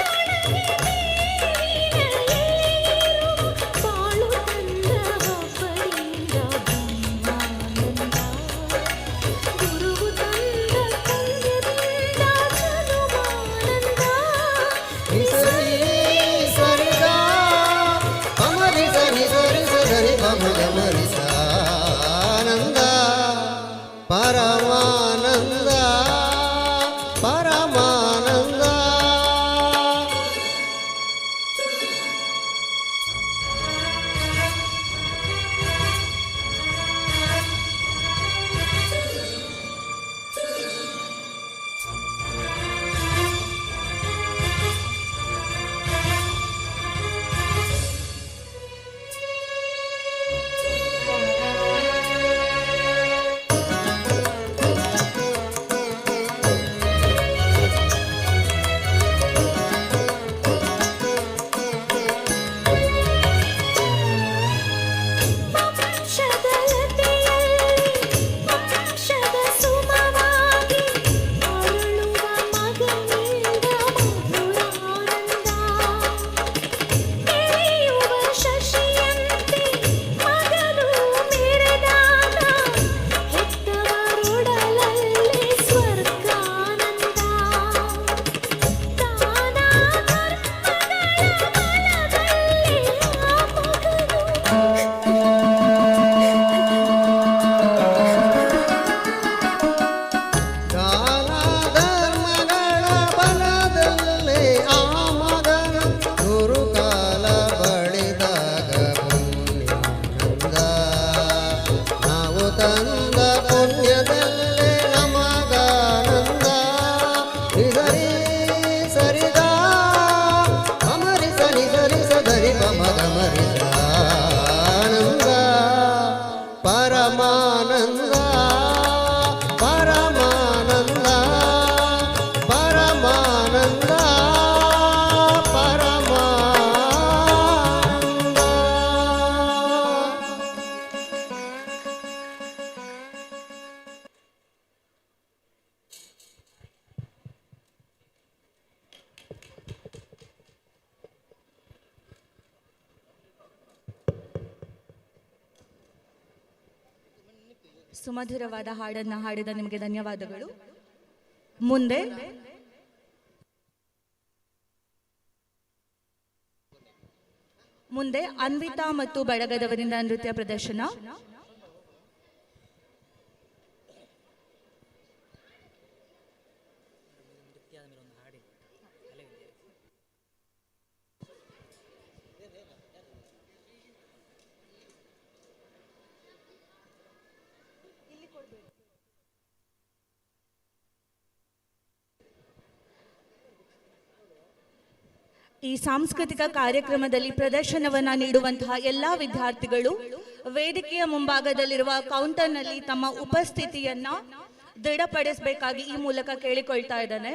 ಸುಮಧುರವಾದ ಹಾಡನ್ನು ಹಾಡಿದ ನಿಮಗೆ ಧನ್ಯವಾದಗಳು. ಮುಂದೆ ಅನ್ವಿತಾ ಮತ್ತು ಬಳಗದವರಿಂದ ನೃತ್ಯ ಪ್ರದರ್ಶನ. ಈ ಸಾಂಸ್ಕೃತಿಕ ಕಾರ್ಯಕ್ರಮದಲ್ಲಿ ಪ್ರದರ್ಶನವನ್ನು ನೀಡುವಂತಹ ಎಲ್ಲ ವಿದ್ಯಾರ್ಥಿಗಳು ವೇದಿಕೆಯ ಮುಂಭಾಗದಲ್ಲಿರುವ ಕೌಂಟರ್ನಲ್ಲಿ ತಮ್ಮ ಉಪಸ್ಥಿತಿಯನ್ನ ದೃಢಪಡಿಸಬೇಕಾಗಿ ಈ ಮೂಲಕ ಕೇಳಿಕೊಳ್ತಾ ಇದ್ದಾನೆ.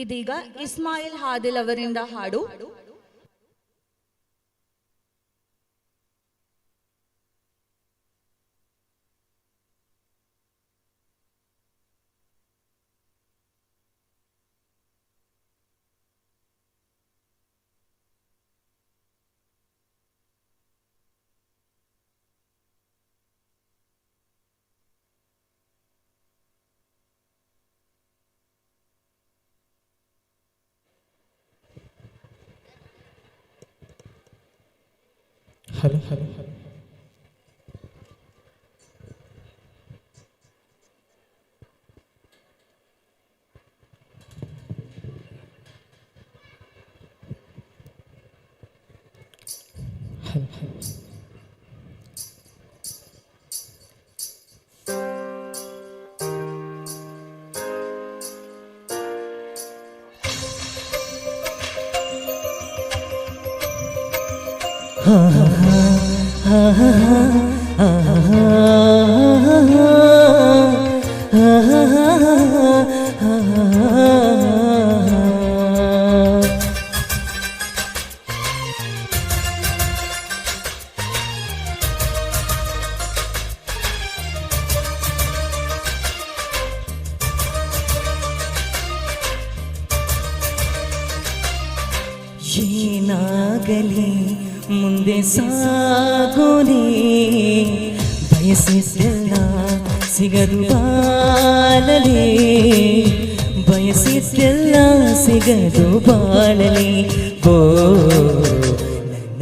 ಇದೀಗ ಇಸ್ಮಾಯಿಲ್ ಹಾದಿಲ್ ಅವರಿಂದ ಹಾಡು. ಹಲೋ ಹಲೋ ಹಲೋ ಏನಾಗಲಿ ಮುಂದೆ ಸಾಗೋಲಿ ಬಯಸಿದ್ದೆಲ್ಲ ಸಿಗದು ಬಾಳಲಿ ಬಯಸಿದ್ದೆಲ್ಲ ಸಿಗದು ಬಾಳಲಿ ಓ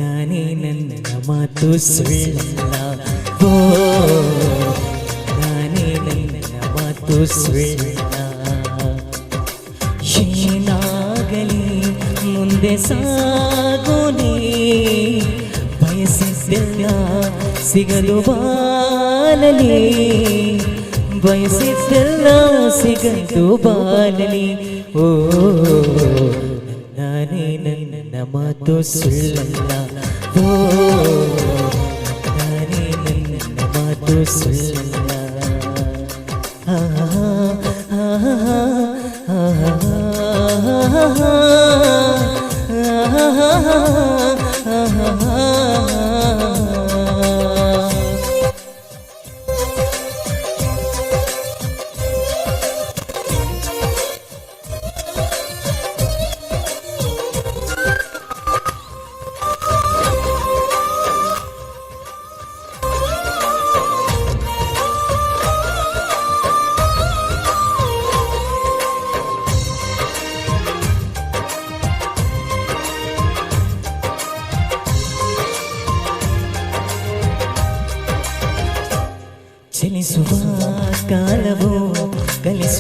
ನಾನೇ ನನ್ನ ಮಾತು ಸುಳ್ಳಲ್ಲ ಓ ನಾನೇ ನನ್ನ ಮಾತು ಸುಳ್ಳಲ್ಲ ಏನಾಗಲಿ ಮುಂದೆ ಸಾಗೋಲಿ ಬಯಸಿದ್ದೆಲ್ಲ ಸಿಗಲು ಬಾಳಲಿ ಬಯಸಿದ್ದೆಲ್ಲ ಸಿಗಲು ಬಾಳಲಿ ಓ ನಾನೇ ನನ್ನ ಮಾತು ಸುಳ್ಳಲ್ಲ ಓ ನಾನೇ ನನ್ನ ಮಾತು ಸುಳ್ಳಲ್ಲ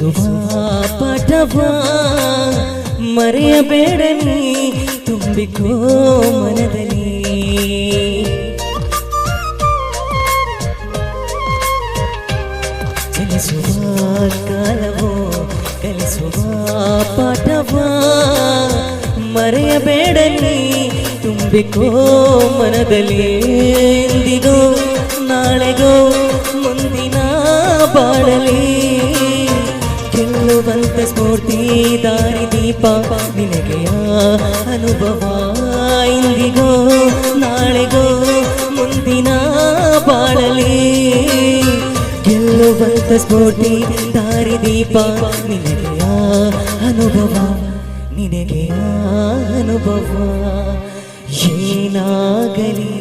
ಕಲಿಸುವ ಪಾಠವ ಮರೆಯಬೇಡ ನೀ ತುಂಬಿಕೋ ಮನದಲ್ಲಿ. ಚಲಿಸುವ ಕಾಲವೋ ಕಲಿಸುವ ಪಾಠವ ಮರೆಯಬೇಡ ನೀ ತುಂಬಿಕೋ ಮನದಲ್ಲಿ. ಎಂದಿಗೋ ನಾಳೆಗೋ ಮುಂದಿನ ಬಾಳಲಿ ಗೆಲ್ಲುವಂತ ಸ್ಫೂರ್ತಿ ದಾರಿ ದೀಪ ನಿನಗೆಯ ಅನುಭವ. ಇಂದಿಗೋ ನಾಳೆಗೋ ಮುಂದಿನ ಬಾಳಲಿ ಗೆಲ್ಲುವಂತ ಸ್ಫೂರ್ತಿ ದಾರಿ ದೀಪ ನಿನಗೆಯ ಅನುಭವ ನಿನಗೆಯ ಅನುಭವ. ಏನಾಗಲಿ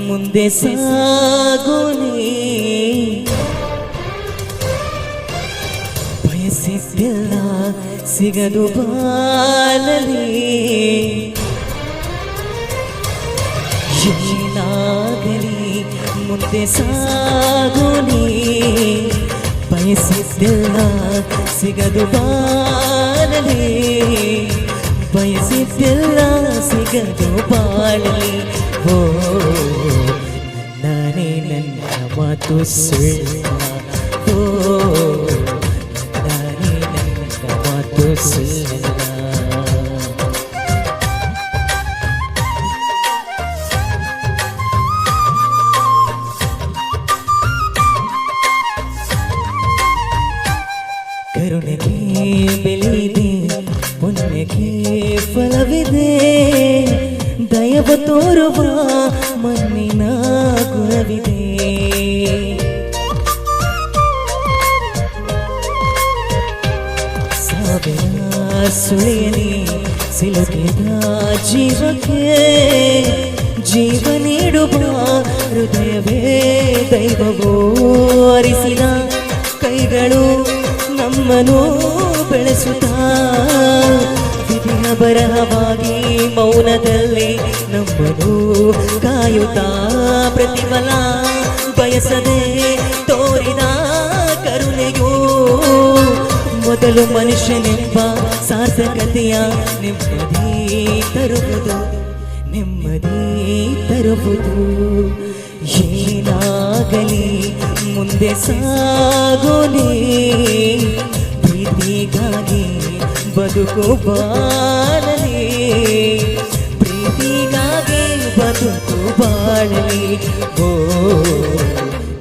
ಮುಂದೆ ಸಾಗುನೇ ಬಯಸಿದ್ದೆಲ್ಲ ಸಿಗದು ಬಾಳಲಿ. ಏನಾಗಲಿ ಮುಂದೆ ಸಾಗುನೇ ಬಯಸಿದ್ದೆಲ್ಲ ಸಿಗದು ಬಾಳಲಿ. ಬಯಸಿದ್ದೆಲ್ಲ ಸಿಗದು ಬಾಳಲಿ. ಓ ನಾನೇ ನನ್ನ ಮಾತು ಸುಳ್ಳ. ಓ ನಾನೇ ನನ್ನ ಮಾತು ಸುಳ್ಳ. ಕರುಣೆಗೆ ಬೆಲೆಯಿದೆ ಪುಣ್ಯಕ್ಕೆ ಫಲವಿದೆ. ದಯವ ತೋರುವ ಮಣ್ಣಿನ ಗುಣವಿದೆ. ಸಾವಿರ ಸುಳಿಯಲಿ ಸಿಲುಕಿದ ಜೀವಕ್ಕೆ ಜೀವ ನೀಡುವ ಹೃದಯವೇ ದೈವವೋ. ಅರಿಸಿದ ಕೈಗಳು ನಮ್ಮನು ಬೆಳೆಸುತ್ತಾ ವಿಧಿಯ ಬರಹವಾಗಿ ಮೌನದಲ್ಲಿ ನಮ್ಮನು ಕಾಯುತ್ತಾ ಪ್ರತಿಫಲ ಬಯಸದೆ ತೋರಿದ ಕರುಣೆಯೋ ಮೊದಲು ಮನುಷ್ಯನೆಂಬ ಸಾರ್ಥಕತೆಯ ನೆಮ್ಮದಿ ತರುವುದು ನೆಮ್ಮದಿ ತರುವುದು. ಏನಾಗಲಿ ಮುಂದೆ ಸಾಗೋಲಿ ಪ್ರೀತಿಗಾಗಿ ಬದುಕು ಬಾಳಲಿ. ಪ್ರೀತಿಗಾಗಿ ಬದುಕು ಬಾಳಲಿ. ಓ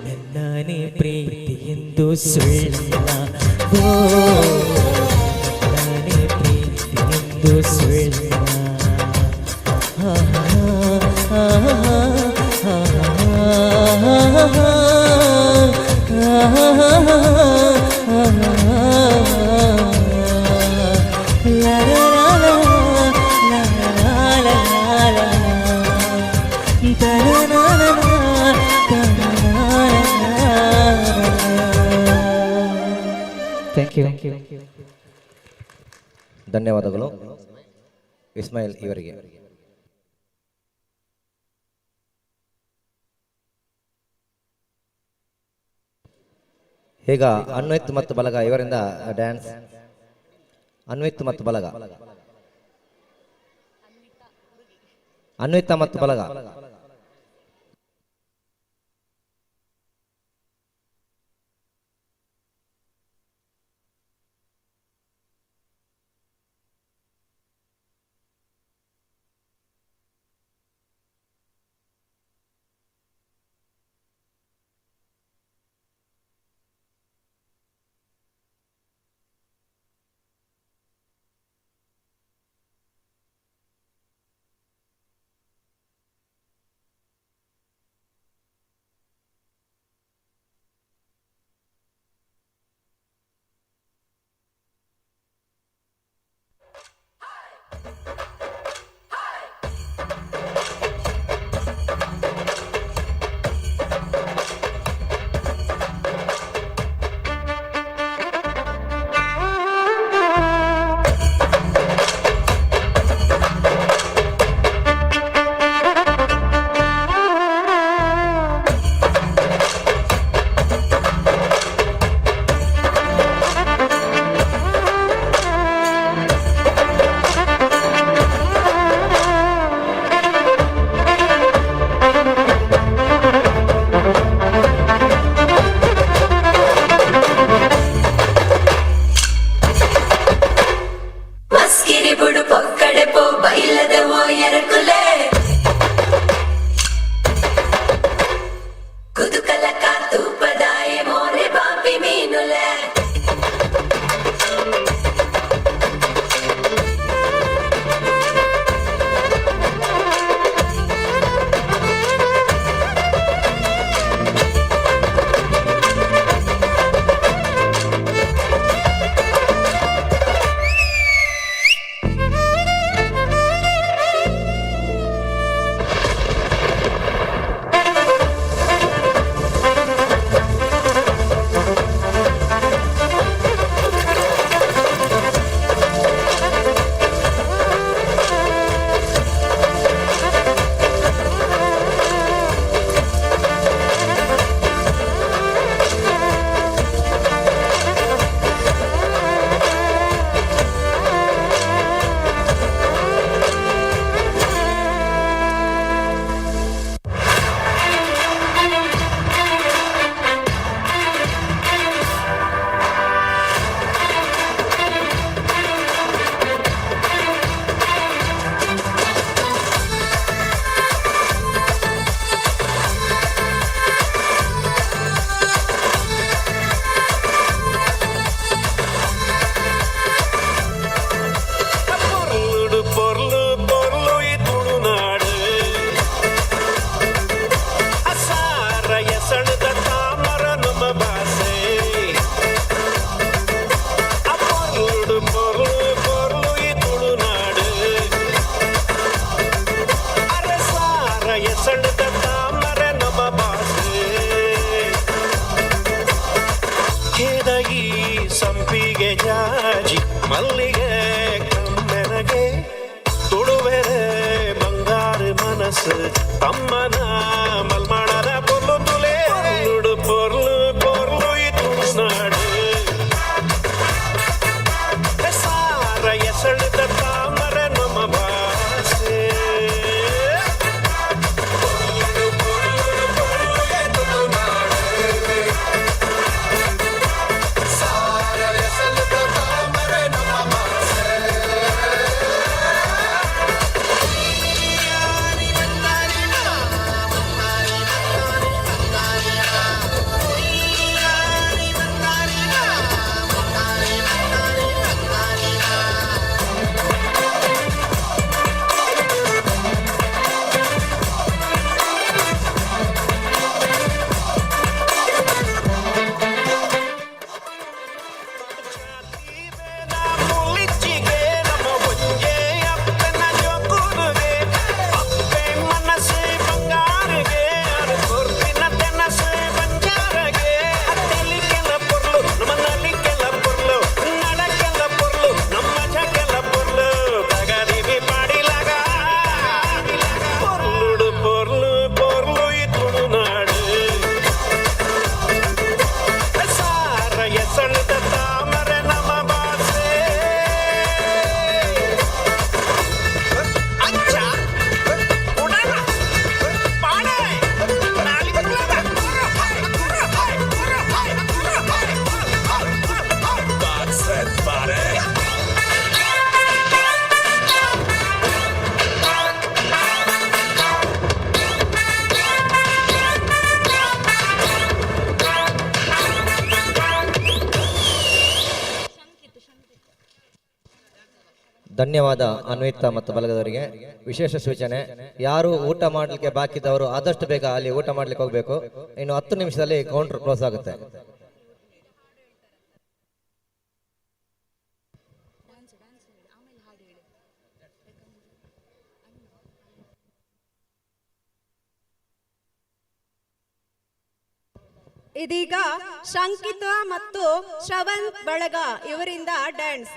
ನನ್ನನೇ ಪ್ರೀತಿ ಎಂದು ಸುಳ್ಳ. ಓ ನಾನೇ ಪ್ರೀತಿ ಎಂದು ಸುಳ್ಳ. Thank you. ಧನ್ಯವಾದಗಳು ಇಸ್ಮಾಯಿಲ್ ಇವರಿಗೆ. ಈಗ ಅನ್ವಿತ್ ಮತ್ತು ಬಲಗ ಇವರಿಂದ ಡ್ಯಾನ್ಸ್. ಅನ್ವಿತ್ ಮತ್ತು ಬಲಗ, ಅನ್ವಿತ ಮತ್ತು ಬಲಗ. ನಿನಗೆ ತುಳುವೆರೆ ಬಂಗಾರ ಮನಸ್ಸು ತಮ್ಮನ ಮಲ್ಮಾಡದ ಪೊರ್ಲು ತುಲೆ ನುಡು ಪೊರ್ಲು ಪೊರ್ಲು ಈ ತುಳುನಾಡು ಸಾರ ಎಸಳಿದ ತಾಮರೆ ನಮ್ಮ ಭಾಷೆ ಧನ್ಯವಾದ ಅನ್ವಿತಾ ಮತ್ತು ಬಲಗದವರಿಗೆ. ವಿಶೇಷ ಸೂಚನೆ, ಯಾರು ಊಟ ಮಾಡಲಿಕ್ಕೆ ಬಾಕಿ ಇದ್ದವರು ಆದಷ್ಟು ಬೇಗ ಅಲ್ಲಿ ಊಟ ಮಾಡ್ಲಿಕ್ಕೆ ಹೋಗಬೇಕು. ಇನ್ನು 10 ನಿಮಿಷದಲ್ಲಿ ಕೌಂಟರ್ ಕ್ಲೋಸ್ ಆಗುತ್ತೆ. ಇದೀಗ ಶಂಕಿತ ಮತ್ತು ಶ್ರವಣ್ ಬಳಗ ಇವರಿಂದ ಡ್ಯಾನ್ಸ್.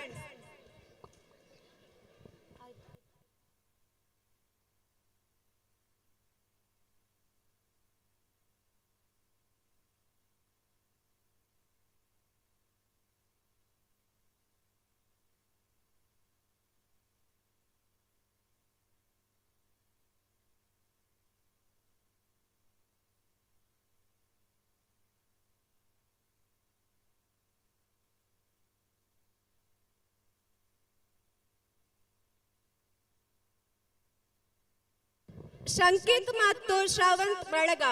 ಶಂಕಿತ್ ಮತ್ತು ಶ್ರವಣ್ ಬಳಗ.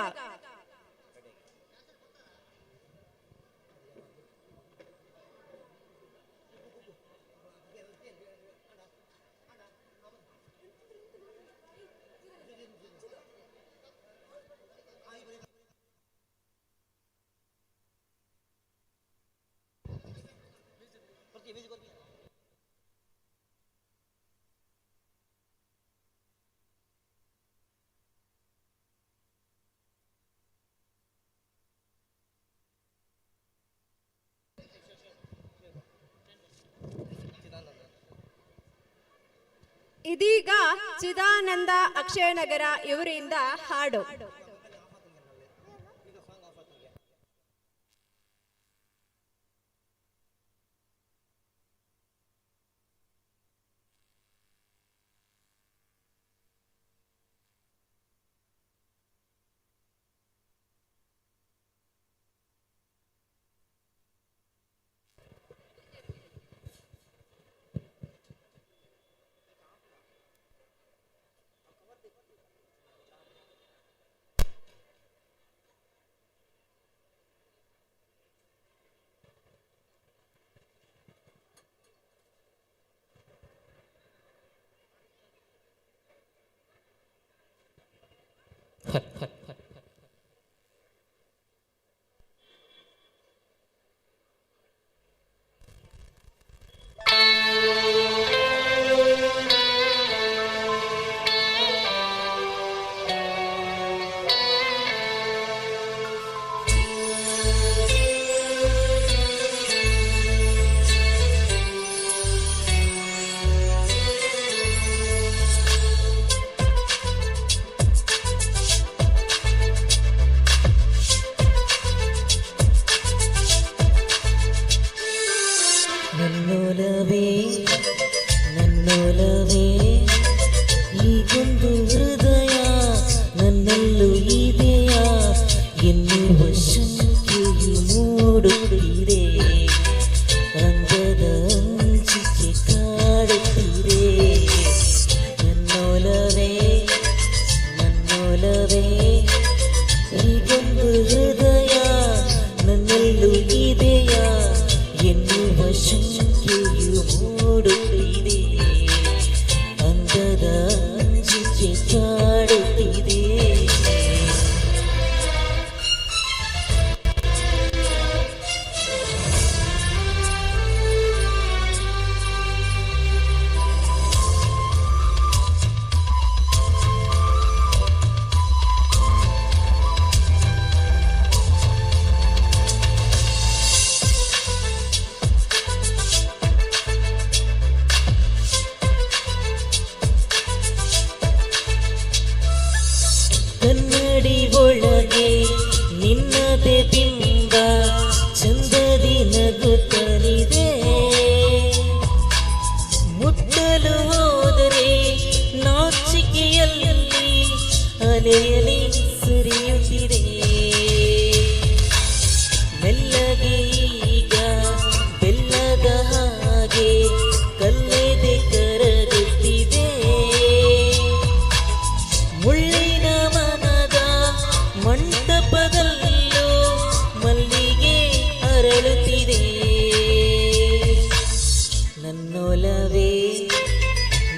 ಇದೀಗ ಚಿದಾನಂದ ಅಕ್ಷಯನಗರ ಇವರಿಂದ ಹಾಡು. ನನ್ನೊಲವೇ ಈಗೊಂದು ಹೃದಯ ನನ್ನಲ್ಲೂ ಇದೆಯಾ ಎನ್ನುವ ಶಂಕೆಯು ಮೂಡುತ್ತಿದೆ ಅಂದದ ಅಂಜಿಕೆ ಕಾಡುತ್ತಿದೆ ನನ್ನೊಲವೇ ನನ್ನೊಲವೇ ಈಗೊಂದು ಹೃದಯ ನನ್ನಲ್ಲೂ ಇದೆಯಾ ಎನ್ನುವ ಶಂಕೆಯು ಮೂಡುತ್ತಿದೆ ಅಂದದ ಅಂಜಿಕೆ ಕಾಡುತ್ತಿದೆ ಕನ್ನಡಿ ಒಳಗೆ ನಿನ್ನದೇ ಬಿಂಬ ಚಂದದಿ ನಗುತ್ತಲಿದೆ ಮುಟ್ಟಲು ಹೋದರೆ ನಾಚಿಕೆಯಲ್ಲಿ ಅಲೆಯಲಿ ಸುರಿಯುತ್ತಿದೆ ಮೆಲ್ಲಗೆ ಈಗ ಬೆಲ್ಲದ ಹಾಗೆ ಕಲ್ಲೆದೆ ಕರಗುತ್ತಿದೆ ಮುಳ್ಳಿನ ಮನದ ಮಂಟಪದಲ್ಲೂ ಮಲ್ಲಿಗೆ ಅರಳುತ್ತಿದೆ ನನ್ನೊಲವೇ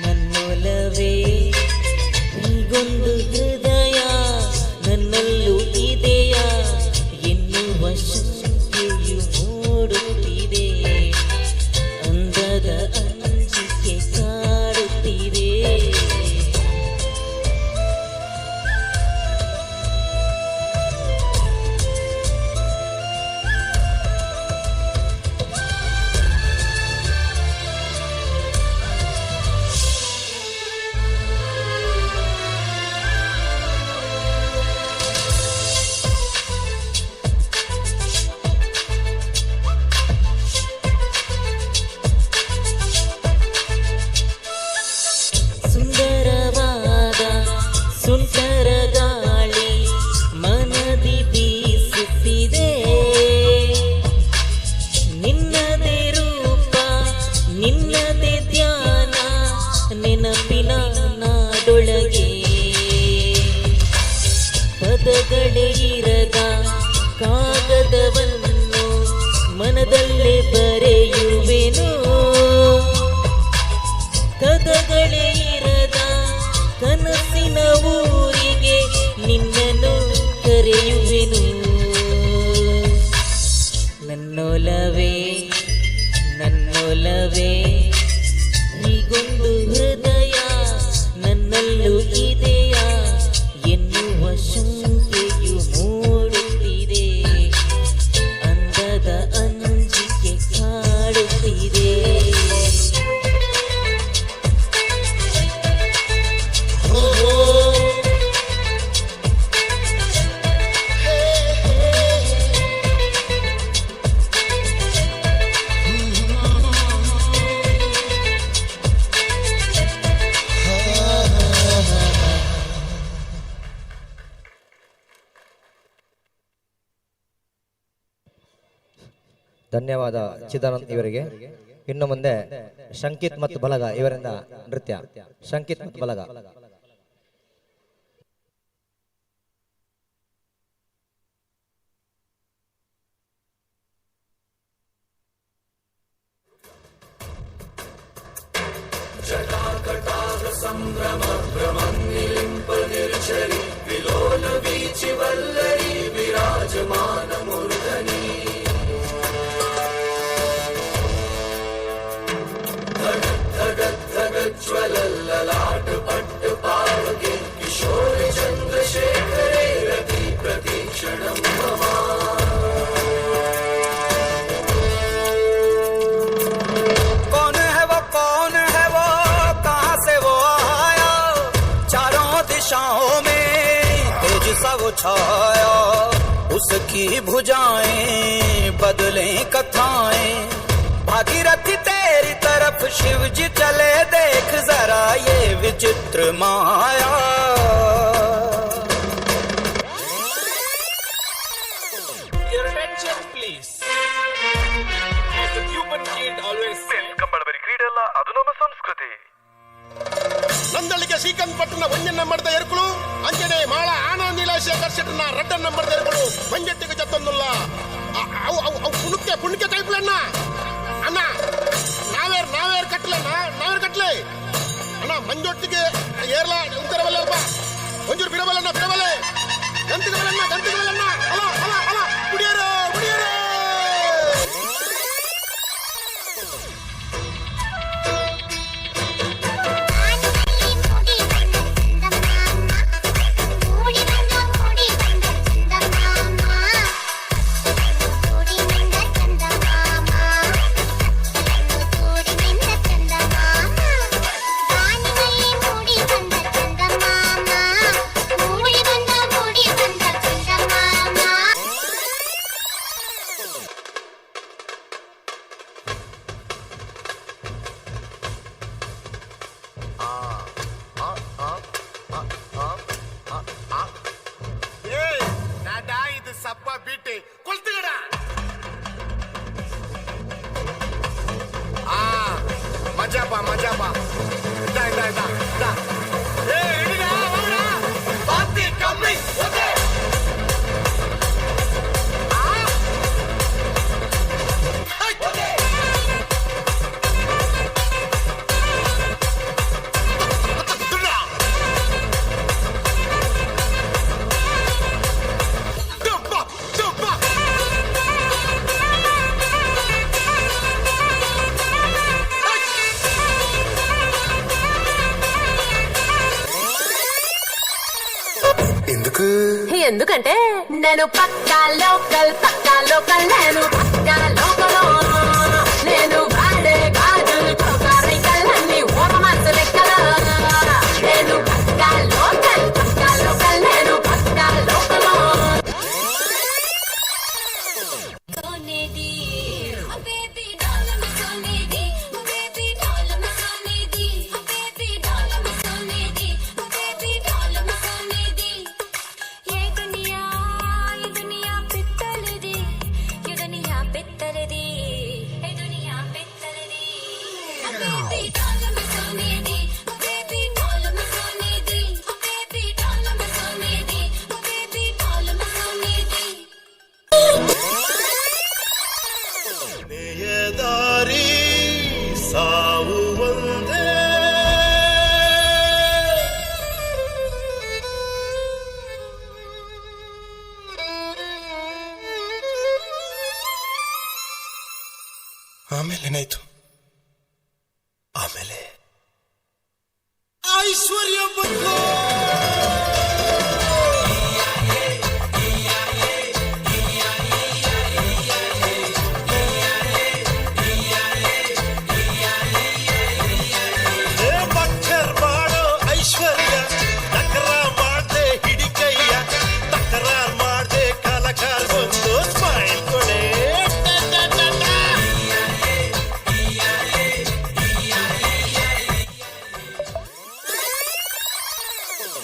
ನನ್ನೊಲವೇ ಈಗೊಂದು ಹೃದಯ ನನ್ನಲ್ಲೂ ಇದೆಯಾ ಎನ್ನುವ ಶಂಕೆಯು ಮೂಡುತ್ತಿದೆ ಅಂದದ ಅಂಜಿಕೆ ಕಾಡುತ್ತಿದೆ ಸುಂದರವಾದ ಸುಂದರ ಗಾಳಿ ಮನದಿ ಬೀಸುತ್ತಿದೆ ನಿನ್ನದೇ ರೂಪ ನಿನ್ನದೇ ಧ್ಯಾನ ನೆನಪಿನ ನಾಡೊಳಗೆ ಪದಗಳೇ ಇರದ ಕಾಗದವನ್ನು ಮನದಲ್ಲೇ ಬರೆಯುವೆನು ಕದಗಳೇ ಇರದ ಕನಸಿನ ಊರಿಗೆ ನಿನ್ನನ್ನು ಕರೆಯುವೆನು ನನ್ನೊಲವೇ ನನ್ನೊಲವೇ ಈಗೊಂದು ಹೃದಯ ನನ್ನಲ್ಲೂ ಇದೆಯಾ ಎನ್ನುವ ಶಂಕೆಯು ಮೂಡುತ್ತಿದೆ ಅಂದದ ಅಂಜಿಕೆ ಕಾಡುತ್ತಿದೆ ಧನ್ಯವಾದ ಚಿದಾನಂದ್ ಇವರಿಗೆ. ಇನ್ನು ಮುಂದೆ ಶಂಕಿತ್ ಮತ್ತು ಬಲಗ ಇವರಿಂದ ನೃತ್ಯ. ಶಂಕಿತ್ ಮತ್ತು ಬಲಗ. ಸಂಭ್ರಮ ಭ್ರಮನ್ನಿಲಿಂಪ ನಿರ್ಚರಿ ವಿಲೋಲ ವೀಚಿ ವಲ್ಲರಿ ವಿರಾಜಮಾನ ಮೂರ್ಧನಿ ಜ್ವಲಲ್ಲಾಟ ಪಟ್ಟು ಪಾವಗೆ ಕಿಶೋರ ಚಂದ್ರಶೇಖರೇ ರತಿ ಪ್ರತೀಕ್ಷಣಂ ಮಮ कौन है वो कहाँ से वो आया चारों दिशाओं में तेज सा वो छाया उसकी भुजाएं बदलें कथाएं भागीरथी तेरी तरफ शिव जी चले देख ಶ್ರೀಕಾಂತ್ ಪಟ್ಟಣ ಒಂಜನ್ ನಂಬರ್ದ ಎರುಕುಳು ಅಂಜನೆ ಮಾಳ ಆನ ನೀಲಾಶೇಖರ್ ಶೆಟ್ಟನ ರಡ್ಡನ್ ನಂಬರ್ದ ಎರುಕುಳು ಮಂಜಟ್ಟಿಗೆ ಜತ್ತೊಂದುಲ್ಲ ಅವು ಕುಣಿಕೆ ಟೈಪ್ಲಣ್ಣ ಅಣ್ಣ ನಾವೇರ್ ಕಟ್ಲೆ ಅಣ್ಣ ಮಂಜೊಟ್ಟಿಗೆ ಏರ್ಲ ಉಂತರವಲ್ಲಪ್ಪ ಒಂಚೂರು ಬಿಡಬಲ್ಲಣ್ಣ ಗಂತಿಗಳನ್ನ ಅಲ ಕುಡಿಯರೋ ಮಜಾಬಾ ఎందుకంటే నేను పక్కా లోకల్ నేను పక్కా లోకల్ నేను వాడే గాజులు కోకారికల్లన్నీ ఓరమంత లెక్కల నేను పక్కా లోకల్ నేను పక్కా లోకల్ ಆಮೇಲೆ ಏನಾಯ್ತು? ಆಮೇಲೆ ಐಶ್ವರ್ಯ ಬಂತು. ಬಕ್ಕರ್ ಮಾಡೋ ಐಶ್ವರ್ಯ ತಕರಾರ್ ಮಾಡ್ದೆ ಹಿಡಿಕಯ್ಯ ತಕರಾರ್ ಮಾಡ್ದೆ ಕಾಲ್ ಬಂದು ಸ್ಮೈಲ್ ಕೊಡೆ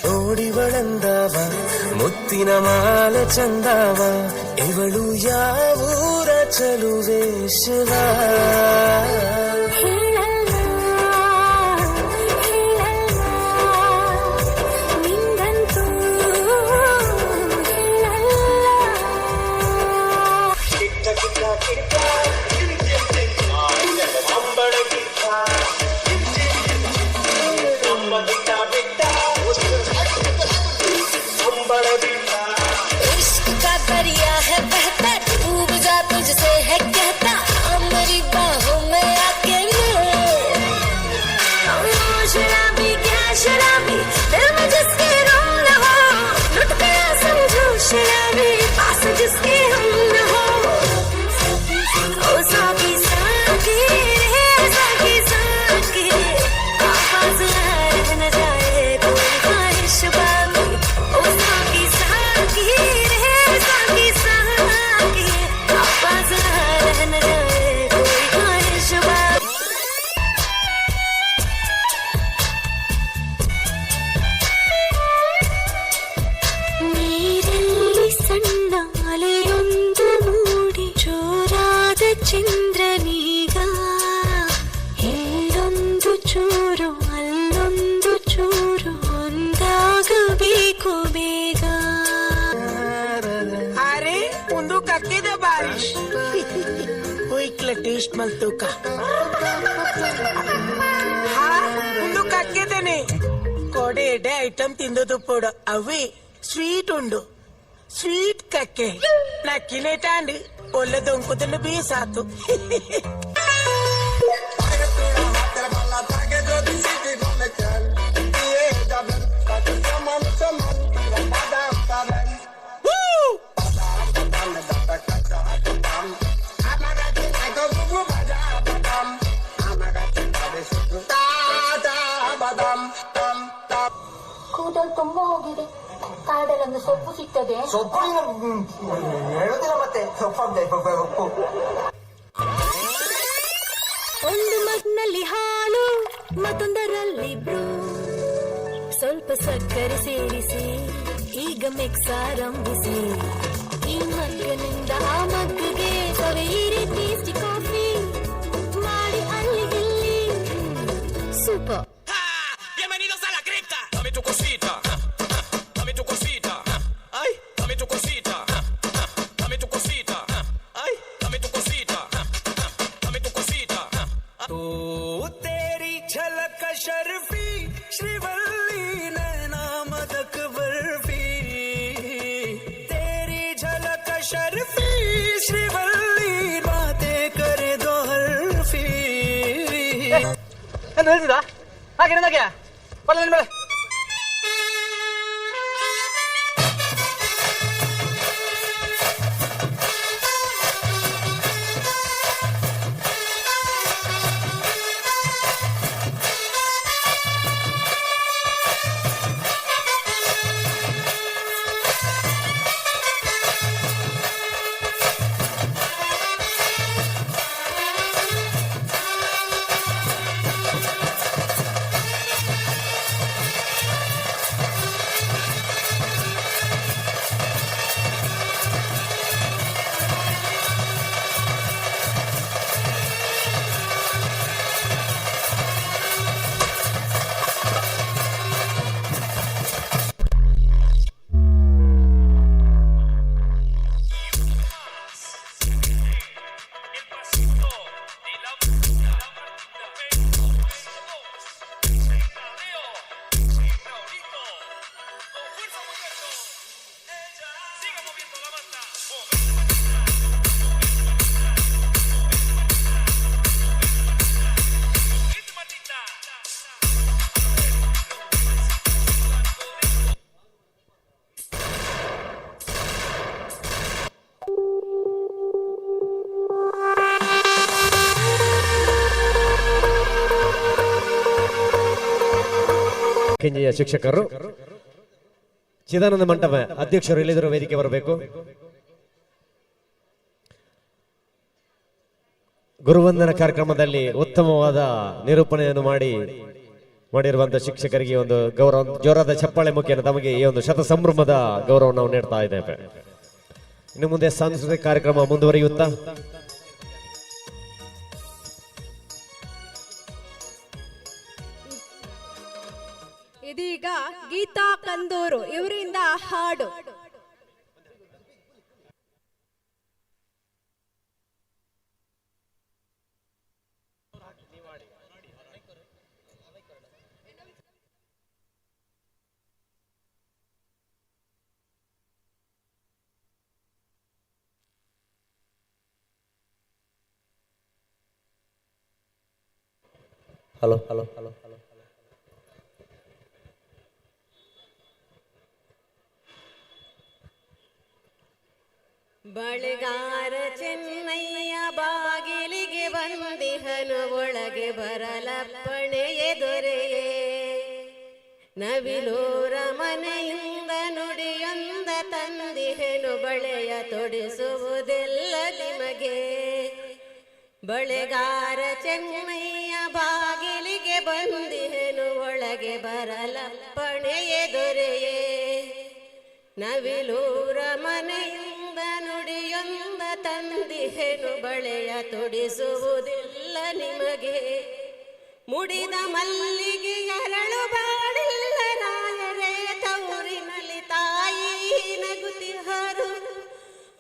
ನೋಡಿವಳಂದವ ಮುತ್ತಿನ ಮಾಲೆ ಚಂದವ ಇವಳು ಯಾವೂರ ಚಲುವೆ ಶಿವ इश्क का दरिया है बहता डूब जा तुझसे है कहता मेरी बाहों में आके ಅಕ್ಕಿಲೆ ಟೇಸ್ಟ್ ಮಲ್ತೂಕ ముందు కక్కేదేనే కోడే ఎడే ఐటమ్ తిందుదు పొడు అవి స్వీట్ ఉండు స్వీట్ కక్కే నక్కినేటాండి ఒళ్ళ దొంకుతున్న బీసాతు ಕೂದಲು ತುಂಬಾ ಹೋಗಿದೆ. ಕಾಡಲ್ಲೊಂದು ಸೊಪ್ಪು ಸಿಗ್ತದೆ. ಸೊಪ್ಪು ಹೇಳುದಿಲ್ಲ ಮತ್ತೆ ಸೊಪ್ಪು. ಒಂದು ಮಗ್ನಲ್ಲಿ ಹಾಲು ಮತ್ತೊಂದರಲ್ಲಿ ಬ್ರೂ, ಸ್ವಲ್ಪ ಸಕ್ಕರೆ ಸೇರಿಸಿ ಈಗ ಮಿಕ್ಸ್ ಆರಂಭಿಸಿ. ಈ ಮಗ್ಗನಿಂದ ಆ ಮಗ್ಗಿಗೆ ಸವೆಯಿರಿ ಟೇಸ್ಟಿ ಕಾಫಿ ಮಾಡಿ ಅಲ್ಲಿ ಇಲ್ಲಿ super. Bienvenidos a la cripta. Dame tu cosita. Dame tu cosita. Ay, dame tu cosita. Dame tu cosita. Ay, dame tu cosita. Dame tu cosita. तू तेरी झलक शर्फी श्रीवल्ली नैना मदक बर्फी. तेरी झलक शर्फी श्रीवल्ली बातें करे दो हर्फी. ಹಾಗೆ ನನಗೆ ಬರಲಿ ಮೇಲೆ ಕೆಂಜಿಯ ಶಿಕ್ಷಕರು ಚಿದಾನಂದ ಮಂಟಪ ಅಧ್ಯಕ್ಷರು ಇಲ್ಲಿದ್ರು ವೇದಿಕೆ ಬರಬೇಕು. ಗುರುವಂದನ ಕಾರ್ಯಕ್ರಮದಲ್ಲಿ ಉತ್ತಮವಾದ ನಿರೂಪಣೆಯನ್ನು ಮಾಡಿರುವಂತಹ ಶಿಕ್ಷಕರಿಗೆ ಒಂದು ಗೌರವ, ಜೋರಾದ ಚಪ್ಪಾಳೆ ಮುಖೇನ ತಮಗೆ ಈ ಒಂದು ಶತ ಸಂಭ್ರಮದ ಗೌರವ ನಾವು ನೀಡ್ತಾ ಇದ್ದೇವೆ. ಇನ್ನು ಮುಂದೆ ಸಾಂಸ್ಕೃತಿಕ ಕಾರ್ಯಕ್ರಮ ಮುಂದುವರಿಯುತ್ತಾ ಇದೀಗ ಗೀತಾ ಕಂದೂರು ಇವರಿಂದ ಹಾಡು. ಹಲೋ ಹಲೋ ಹಲೋ ಹಲೋ ಬಳೆಗಾರ ಚೆನ್ನಯ್ಯ ಬಾಗಿಲಿಗೆ ಬಂದಿಹನು ಒಳಗೆ ಬರಲಪ್ಪಣೆ ಎದುರೆಯೇ. ನವಿಲೂರ ಮನೆಯಿಂದ ನುಡಿಯೊಂದ ತಂದಿಹೆನು ಬಳೆಯ ತೊಡಿಸುವುದೆಲ್ಲ ನಿಮಗೆ. ಬಳೆಗಾರ ಚೆನ್ನಯ್ಯ ಬಾಗಿಲಿಗೆ ಬಂದಿಹೆನು ಒಳಗೆ ಬರಲಪ್ಪಣೆ ಎದುರೆಯೇ. ನವಿಲೂರ ಮನೆಯಿಂದ ನುಡಿಯೊಂದ ತಂದಿಹೆನು ಬಳೆಯ ತೊಡಿಸುವುದಿಲ್ಲ ನಿಮಗೆ. ಮುಡಿದ ಮಲ್ಲಿಗೆ ಅರಳು ಬಾಡಿಲ್ಲ ರಾಯರೇ ತೌರಿನಲ್ಲಿ ತಾಯಿ ನಗುತಿಹರು.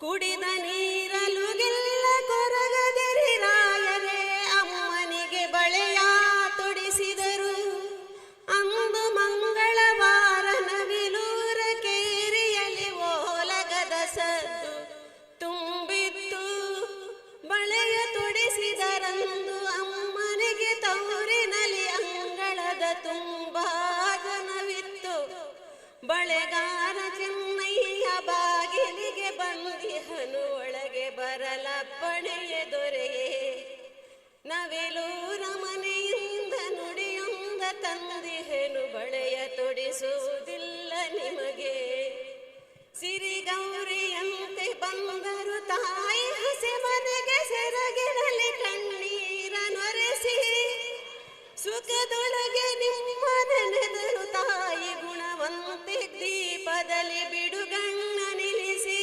ಕುಡಿದ ನೀರಲು ಗೆಲ್ಲ ಕೊರಗದಿರಿ ರಾಯ ತುಂಬಾ ಜನವಿತ್ತು. ಬಳೆಗಾರ ಚೆನ್ನಯ್ಯ ಬಾಗಿಲಿಗೆ ಬಂದಿಹನು, ಒಳಗೆ ಬರಲಪ್ಪಣೆಯ ದೊರೆಯೇ. ನವಿಲೂರ ಮನೆಯಿಂದ ನುಡಿಯೊಂದ ತಂದಿಹೆನು, ಬಳೆಯ ತೊಡಿಸುವುದಿಲ್ಲ ನಿಮಗೆ. ಸಿರಿಗೌರಿಯಂತೆ ಬಂದರು ತಾಯಿ ಹಸೆ ಮನೆಗೆ, ಸೆರಗಿರಲಿ ಕಣ್ಣೀರ ನೊರೆಸಿ. ಸುಖದೊಳಗೆ ನಿಮ್ಮ ನೆನೆದರು ತಾಯಿ ಗುಣವಂತೆ, ದೀಪದಲ್ಲಿ ಬಿಡುಗಣ್ಣ ನಿಲ್ಲಿಸಿ.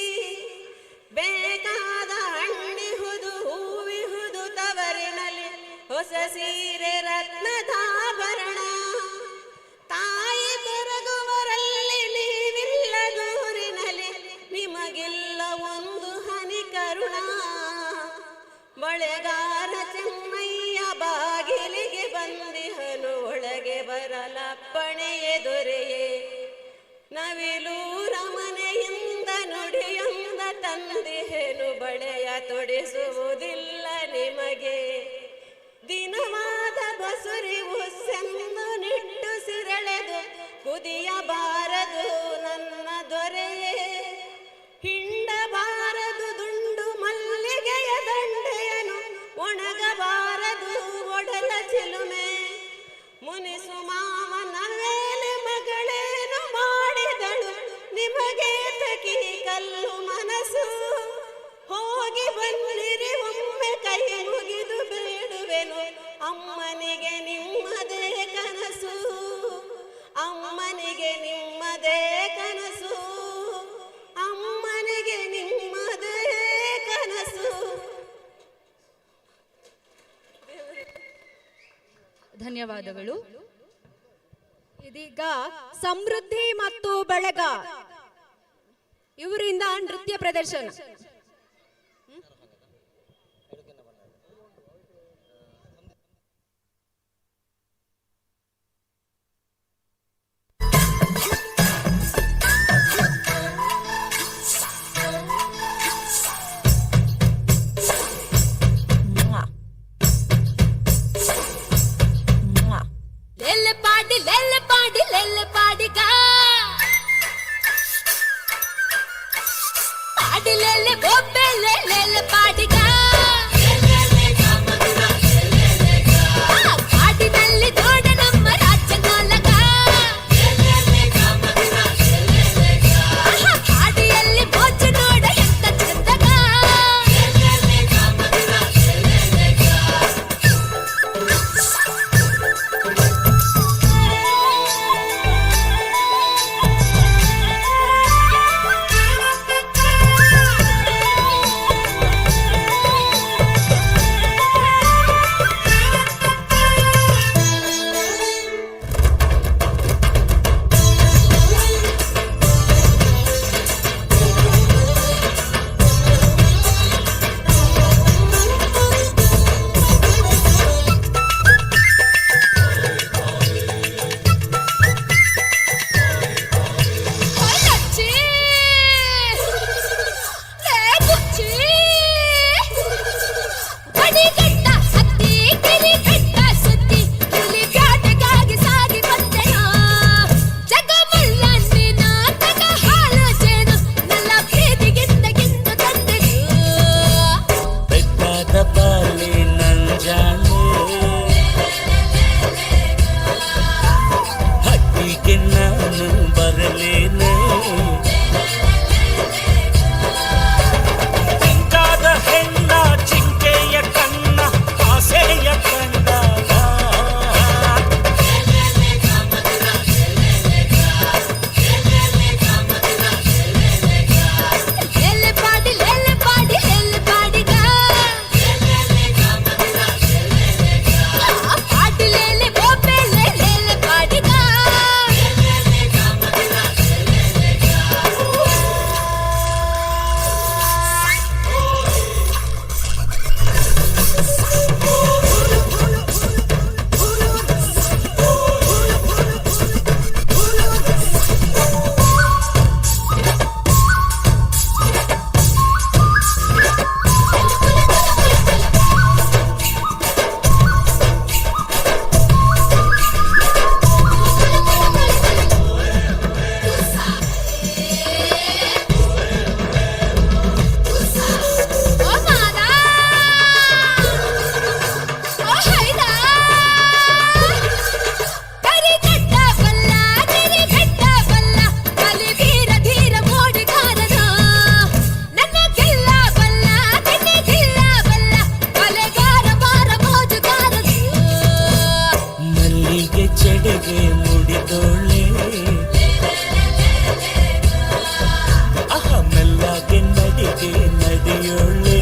ಬೇಕಾದ ಹಣ್ಣಿಹುದು ಹೂವಿಹುದು ತವರಿನಲ್ಲಿ, ಹೊಸ ಸೀರೆ ರತ್ನದಾಭರಣ. ತಾಯಿ ಕರಗುವರಲ್ಲಿ ನೀವಿಲ್ಲ ದೂರಿನಲ್ಲಿ, ನಿಮಗಿಲ್ಲ ಒಂದು ಹನಿ ಕರುಣ. ಬಳೆಗಾರ ಚೆನ್ನಯ್ಯ ಬಾಗಿಲಿಗೆ ಬಂದಿಹನು, ಒಳಗೆ ಬರಲಪ್ಪಣೆಯ ದೊರೆಯೇ. ನವಿಲೂರ ಮನೆಯಿಂದ ನುಡಿಯೊಂದ ತಂದಿಹೆನು, ಬಳೆಯ ತೊಡಿಸುವುದಿಲ್ಲ ನಿಮಗೆ. ದಿನವಾದ ಬಸುರಿ ಉಸ್ಸೆಂದು ನಿಟ್ಟುಸಿರೆಳೆದು ಕುದಿಯಬಾರದು ನನ್ನ ದೊರೆಯೇ. ಹಿಂಡಬಾರದು ದುಂಡು ಮಲ್ಲಿಗೆಯ ದಂಡೆಯನು, ಒಣಗಬಾರದು ಒಡಲ ಚಿಲುಮೆ. ಮುನಿಸು ಮಾವನ ಮೇಲೆ ಮಗಳೇನು ಮಾಡಿದಳು, ನಿಮಗೆ ತಕಿ ಕಲ್ಲು ಮನಸ್ಸು. ಹೋಗಿ ಬನ್ನಿರಿ ಒಮ್ಮೆ ಕೈ ಮುಗಿದು ಬೇಡುವೆನು, ಅಮ್ಮನಿಗೆ ನಿಮ್ಮದೇ ಕನಸು. ಅಮ್ಮನಿಗೆ ನಿಮ್ಮದೇ ಕನಸು, ಅಮ್ಮನಿಗೆ ನಿಮ್ಮದೇ ಕನಸು. ಧನ್ಯವಾದಗಳು. ಇದೀಗ ಸಮೃದ್ಧಿ ಮತ್ತು ಬೆಳಗ ಇವರಿಂದ ನೃತ್ಯ ಪ್ರದರ್ಶನ. ಮುಡಿದೋಳೆ ಮೆಲ್ಲಗೆ ನಡಿಗೆ ನಡೆಯೋಳೆ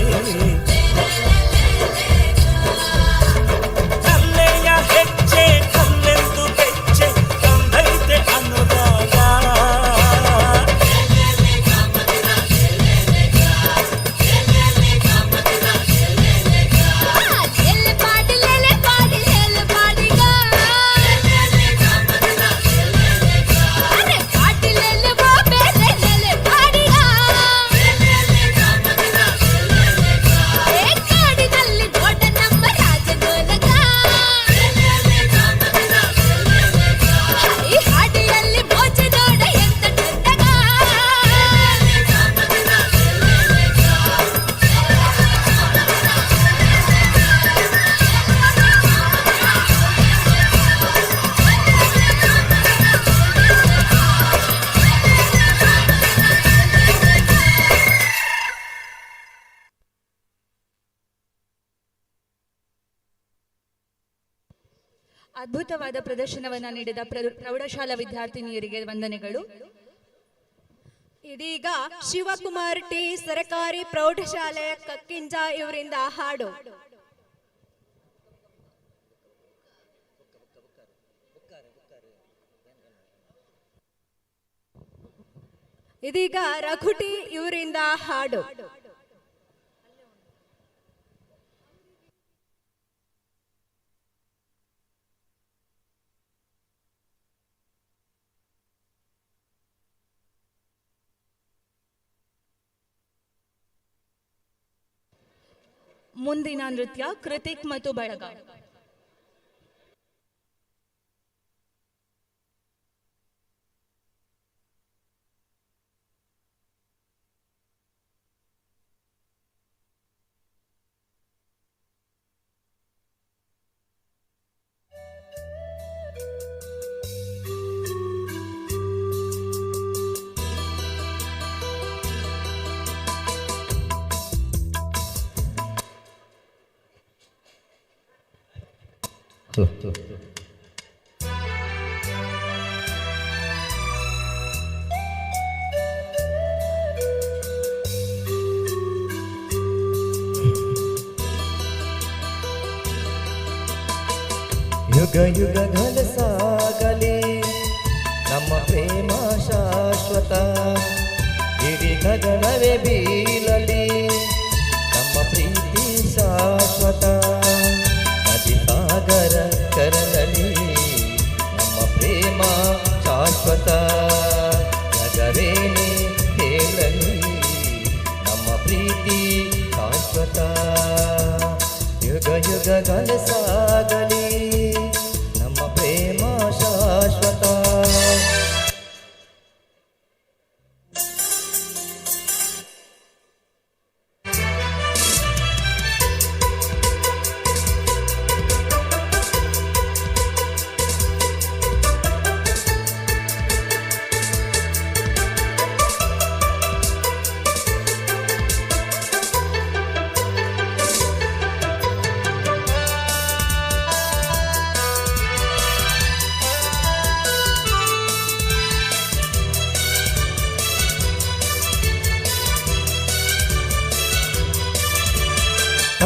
ಕಲ್ಲೆಯ ಹೆಜ್ಜೆ ಕಲ್ಲೆಂದು ಹೆಜ್ಜೆ ತಂದೈತೆ ಅನುರಾಗ ಅದ್ಭುತವಾದ ಪ್ರದರ್ಶನವನ್ನು ನೀಡಿದ ಪ್ರೌಢಶಾಲಾ ವಿದ್ಯಾರ್ಥಿನಿಯರಿಗೆ ವಂದನೆಗಳು. ಇದೀಗ ಶಿವಕುಮಾರ್ ಟಿ ಸರಕಾರಿ ಪ್ರೌಢಶಾಲೆ ಕಕ್ಕಿಂಜ ಇವರಿಂದ ಹಾಡು. ಇದೀಗ ರಘುಟಿ ಇವರಿಂದ ಹಾಡು. ಮುಂದಿನ ನೃತ್ಯ ಕೃತಿಕ್ ಮತ್ತು ಬಳಗ. ಯುಗ ಯುಗಗಳ ಸಾಗಲಿ ನಮ್ಮ ಪ್ರೇಮ ಶಾಶ್ವತ, ಗಿರಿ ಗಗನವೇ ಬೀಳಲಿ ನಮ್ಮ ಪ್ರೀತಿ ಶಾಶ್ವತ, ನದಿ ಸಾಗರ ಕರಲಲಿ ನಮ್ಮ ಪ್ರೇಮ ಶಾಶ್ವತ, ಜಗವೇನೆ ಹೇಳಲಿ ನಮ್ಮ ಪ್ರೀತಿ ಶಾಶ್ವತ, ಯುಗ ಯುಗಗಳ ಸಾಗಲಿ ನಮ್ಮ ಪ್ರೇಮ ಶಾಶ್ವತ.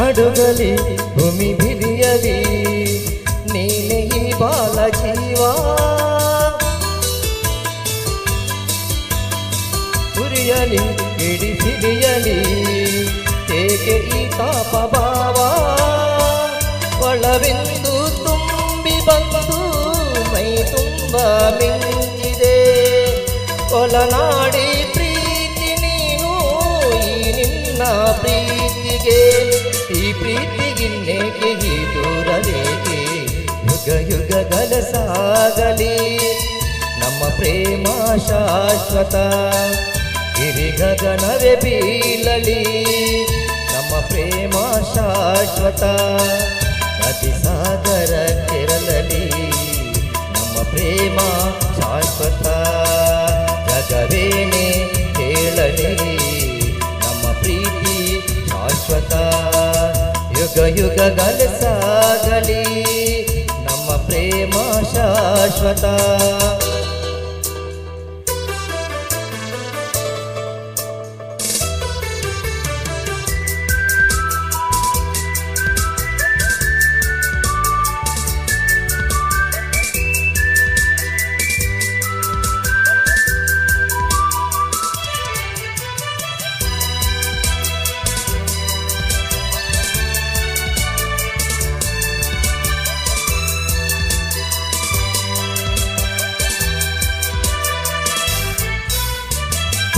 ಅಡುಗಲಿ ಭೂಮಿ ಬಿರಿಯಲಿ ನೀನೆ ಈ ಬಾಲ ಜೀವ, ಉರಿಯಲಿ ಇಡಿ ಸಿಡಿಯಲಿ ಏಕೆ ಈ ತಾಪ ಭಾವ, ಒಳವೆಂದು ತುಂಬಿ ಬಂದು ಮೈ ತುಂಬ ಮಿಂಚಿದೆ, ಒಲನಾಡಿ ಪ್ರೀತಿ ನೀನು ಈ ನಿನ್ನ ಪ್ರೀತಿಗೆ, ಈ ಪ್ರೀತಿಗಿನ್ನೇಕೆ ಈ ದೂರಲೇಕೆ, ಯುಗ ಯುಗಗಳ ಸಾಗಲಿ ನಮ್ಮ ಪ್ರೇಮ ಶಾಶ್ವತ, ಗಿರಿ ಗಗನವೇ ಬೀಳಲಿ ನಮ್ಮ ಪ್ರೇಮ ಶಾಶ್ವತ, ನದಿ ಸಾಗರ ಕೆರಳಲಿ ನಮ್ಮ ಪ್ರೇಮ ಶಾಶ್ವತ, ಜಗವೇನೆ ಹೇಳಲಿ ನಮ್ಮ ಪ್ರೀತಿ ಶಾಶ್ವತ, ಯುಗ ಯುಗಗಳ ಸಾಗಲಿ ನಮ್ಮ ಪ್ರೇಮ ಪ್ರೇಮ ಶಾಶ್ವತ.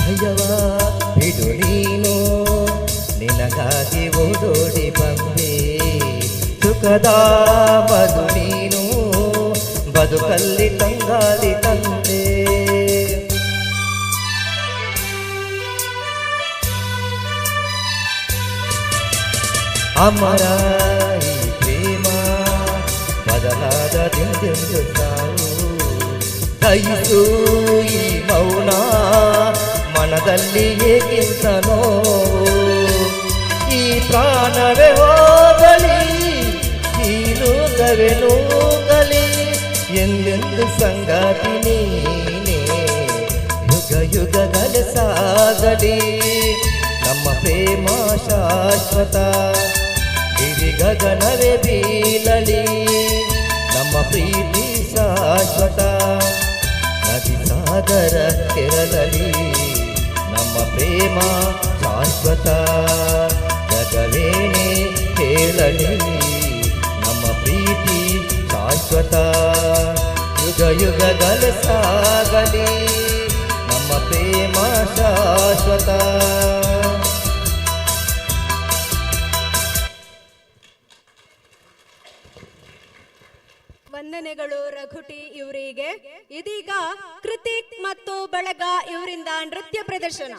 ಭಯವ ಬಿಡು ನೀನು, ನಿನಗಾಗಿ ಓಡೋಡಿ ಬಂದೆ. ಸುಖದ ಬದು ನೀನು, ಬದುಕಲ್ಲಿ ತಂಗಾಳಿ ತಂದೆ. ಅಮರ ಈ ಪ್ರೇಮ ಬದಲಾದ ದಿನದೆಂದು ಸಾವು. ದಯಿಸು ಈ ಮೌನ, ಮನದಲ್ಲಿ ಏಕಿಂತ ನೋವು. ಈ ಪ್ರಾಣವೇ ಹೋಗಲಿ, ಈ ಲೋಕವೇ ನೂಗಲಿ, ಎಂದೆಂದು ಸಂಗಾತಿ ನೀನೇ. ಯುಗ ಯುಗಗಳ ಸಾಗಲಿ ನಮ್ಮ ಪ್ರೇಮ ಶಾಶ್ವತ. ಗಿರಿ ಗಗನವೇ ಬೀಳಲಿ ನಮ್ಮ ಪ್ರೀತಿ ಶಾಶ್ವತ. ನದಿ ಸಾಗರ ಕೆರಳಲಿ ನಮ್ಮ ಪ್ರೇಮ ಶಾಶ್ವತ. ಜಗವೇನೆ ಕೇಳಲಿ ನಮ್ಮ ಪ್ರೀತಿ ಶಾಶ್ವತ. ಯುಗ ಯುಗಗಳ ಸಾಗಲಿ ನಮ್ಮ ಪ್ರೇಮ ಶಾಶ್ವತ. ವಂದನೆಗಳು ರಘುಟಿ ಇವರಿಗೆ. ಇದೀಗ ಕೃತಿಕ್ ಮತ್ತು ಬಳಗ ಇವರಿಂದ ನೃತ್ಯ ಪ್ರದರ್ಶನ.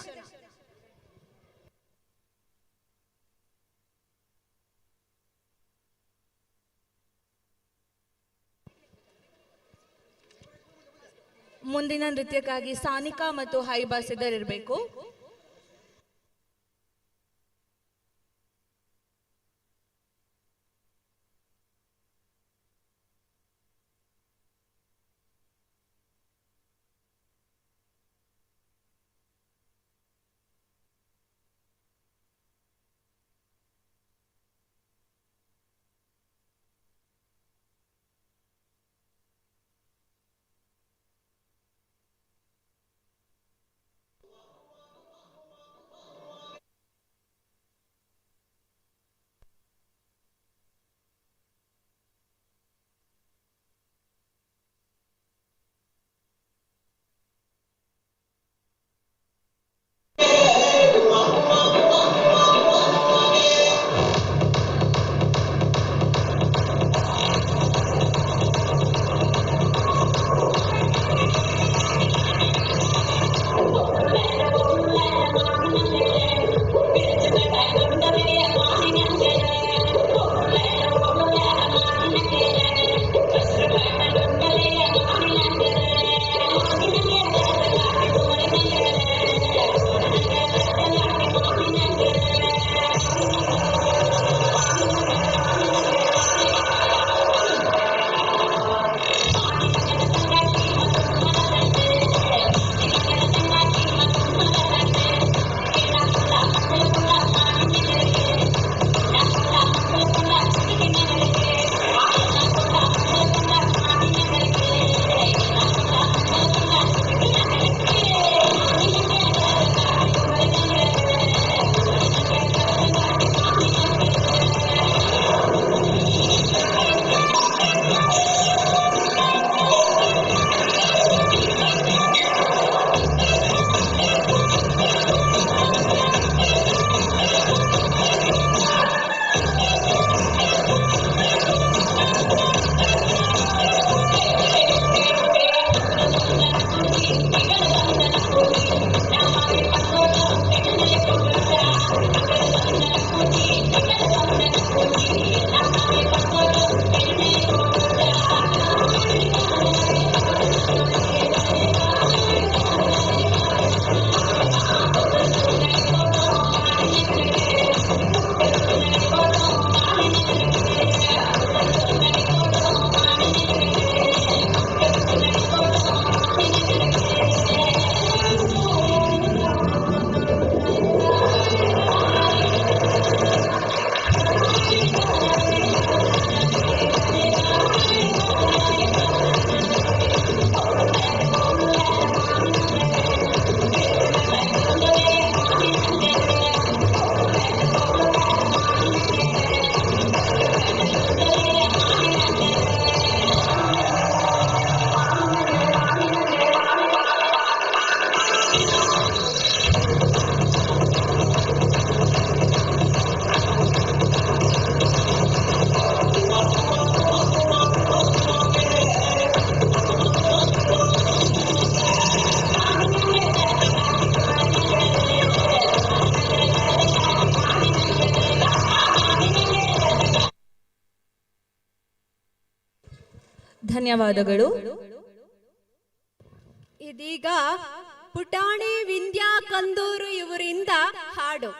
ಮುಂದಿನ ನೃತ್ಯಕ್ಕಾಗಿ ಸಾನಿಕಾ ಮತ್ತು ಹೈಬಾ ಸಿದ್ಧರಿರಬೇಕು. ಧನ್ಯವಾದಗಳು. ಇದೀಗ ಪುಟಾಣಿ ವಿಂದ್ಯಾ ಕಂದೂರು ಇವರಿಂದ ಹಾಡು.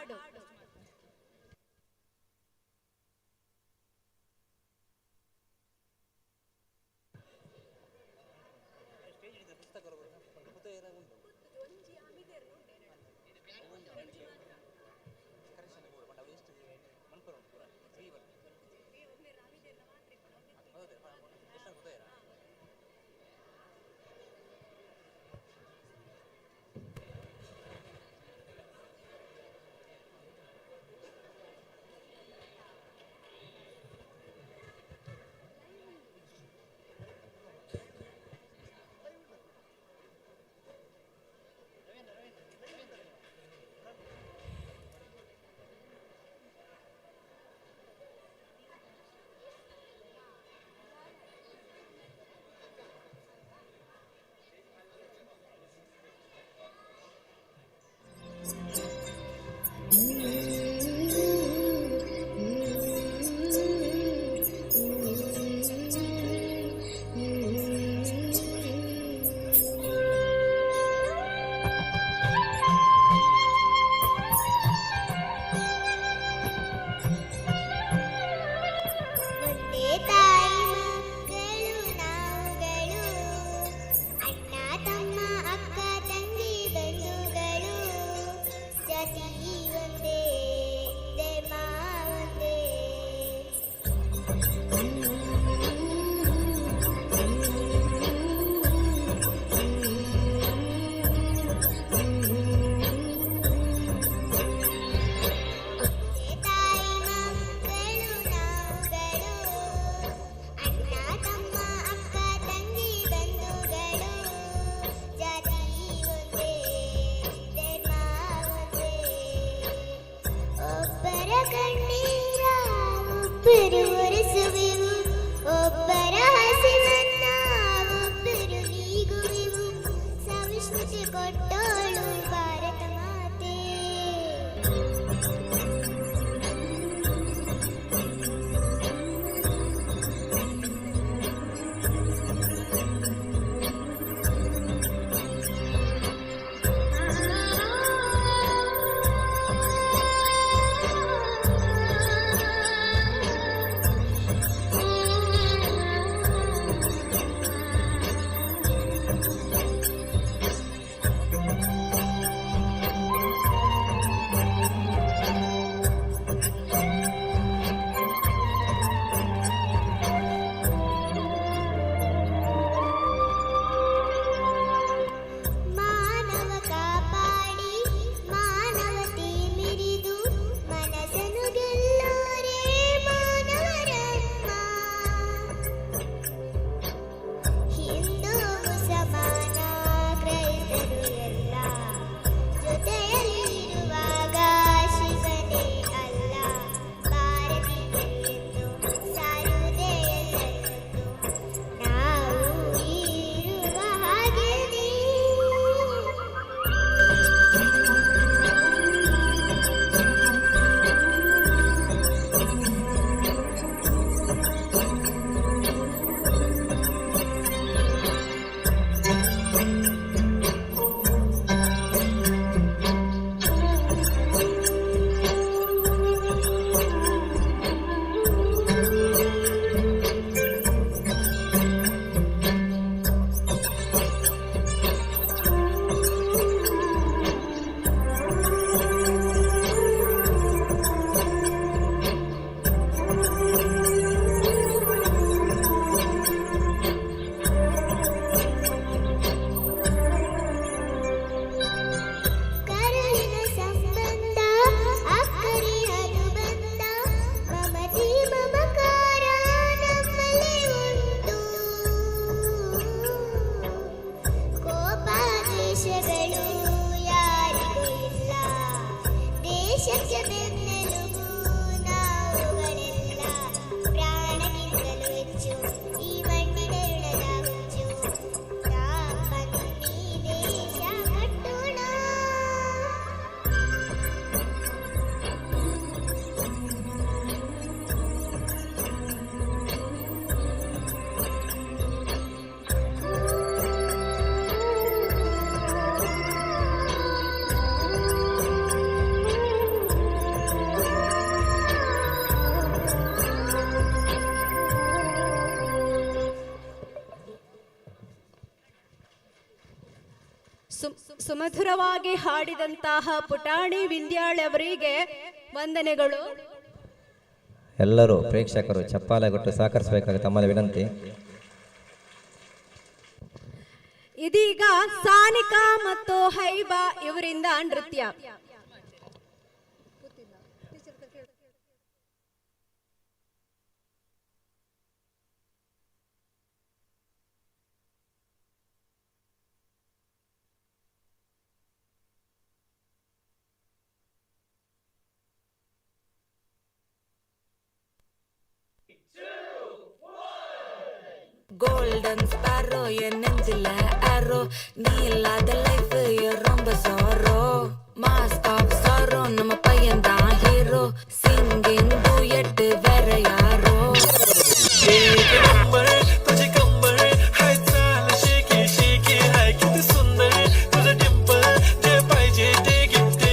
ಒಬ್ಬರ ಹಸಿವನ್ನ ಒಬ್ಬರು ನೀಗುವೆವು, ಸವಿಷ್ಣುತೆ ಕೊಟ್ಟೋಳು ಭಾರತ ಮಾತೆ. ಸುಮಧುರವಾಗಿ ಹಾಡಿದಂತಹ ಪುಟಾಣಿ ವಿಂಧ್ಯಾಳ್ ಅವರಿಗೆ ವಂದನೆಗಳು. ಎಲ್ಲರೂ ಪ್ರೇಕ್ಷಕರು ಚಪ್ಪಾಳೆ ಕೊಟ್ಟು ಸಹಕರಿಸಬೇಕಾಗಿ ತಮ್ಮಲ್ಲಿ ವಿನಂತಿ. ಇದೀಗ ಸಾನಿಕಾ ಮತ್ತು ಹೈಬಾ ಇವರಿಂದ ನೃತ್ಯ. கோல்டன் ஸ்பாரோ என் நெஞ்சில ஆரோ நீ இல்லாத லைஃப் ரொம்ப சாரோ மாஸ்க் ஆஃப் சாரோ நம்ம பையன் தான் ஹீரோ சிங்கிங் டூயட் வேற யாரோ तुझे कंबर हाय चाल शेकी शेकी हाय किती सुंदर तुझं डिंपल जे पाहिजे टेक इट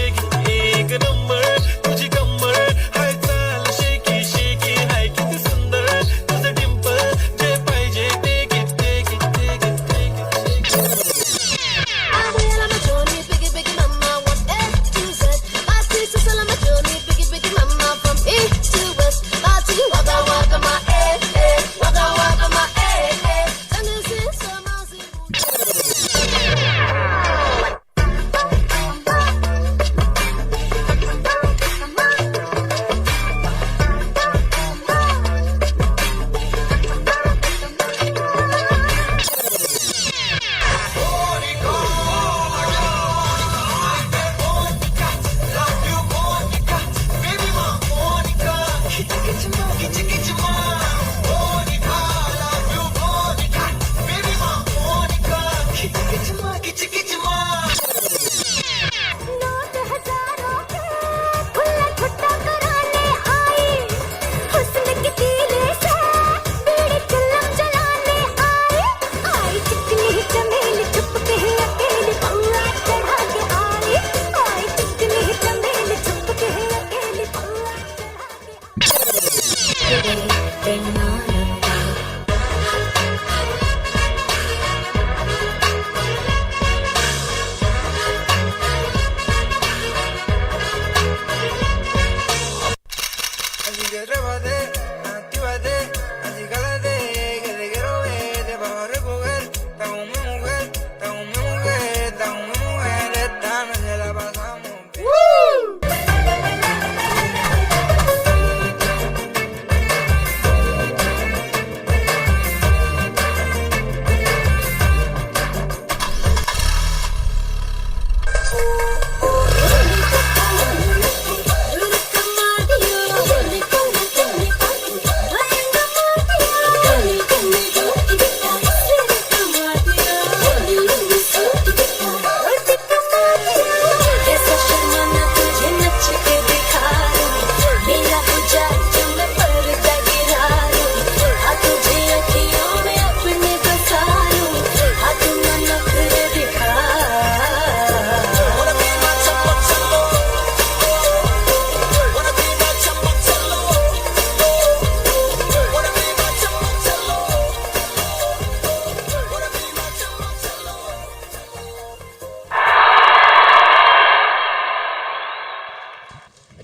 एक नंबर तुझी कंबर हाय चाल शेकी शेकी हाय किती सुंदर तुझं डिंपल जे पाहिजे टेक इट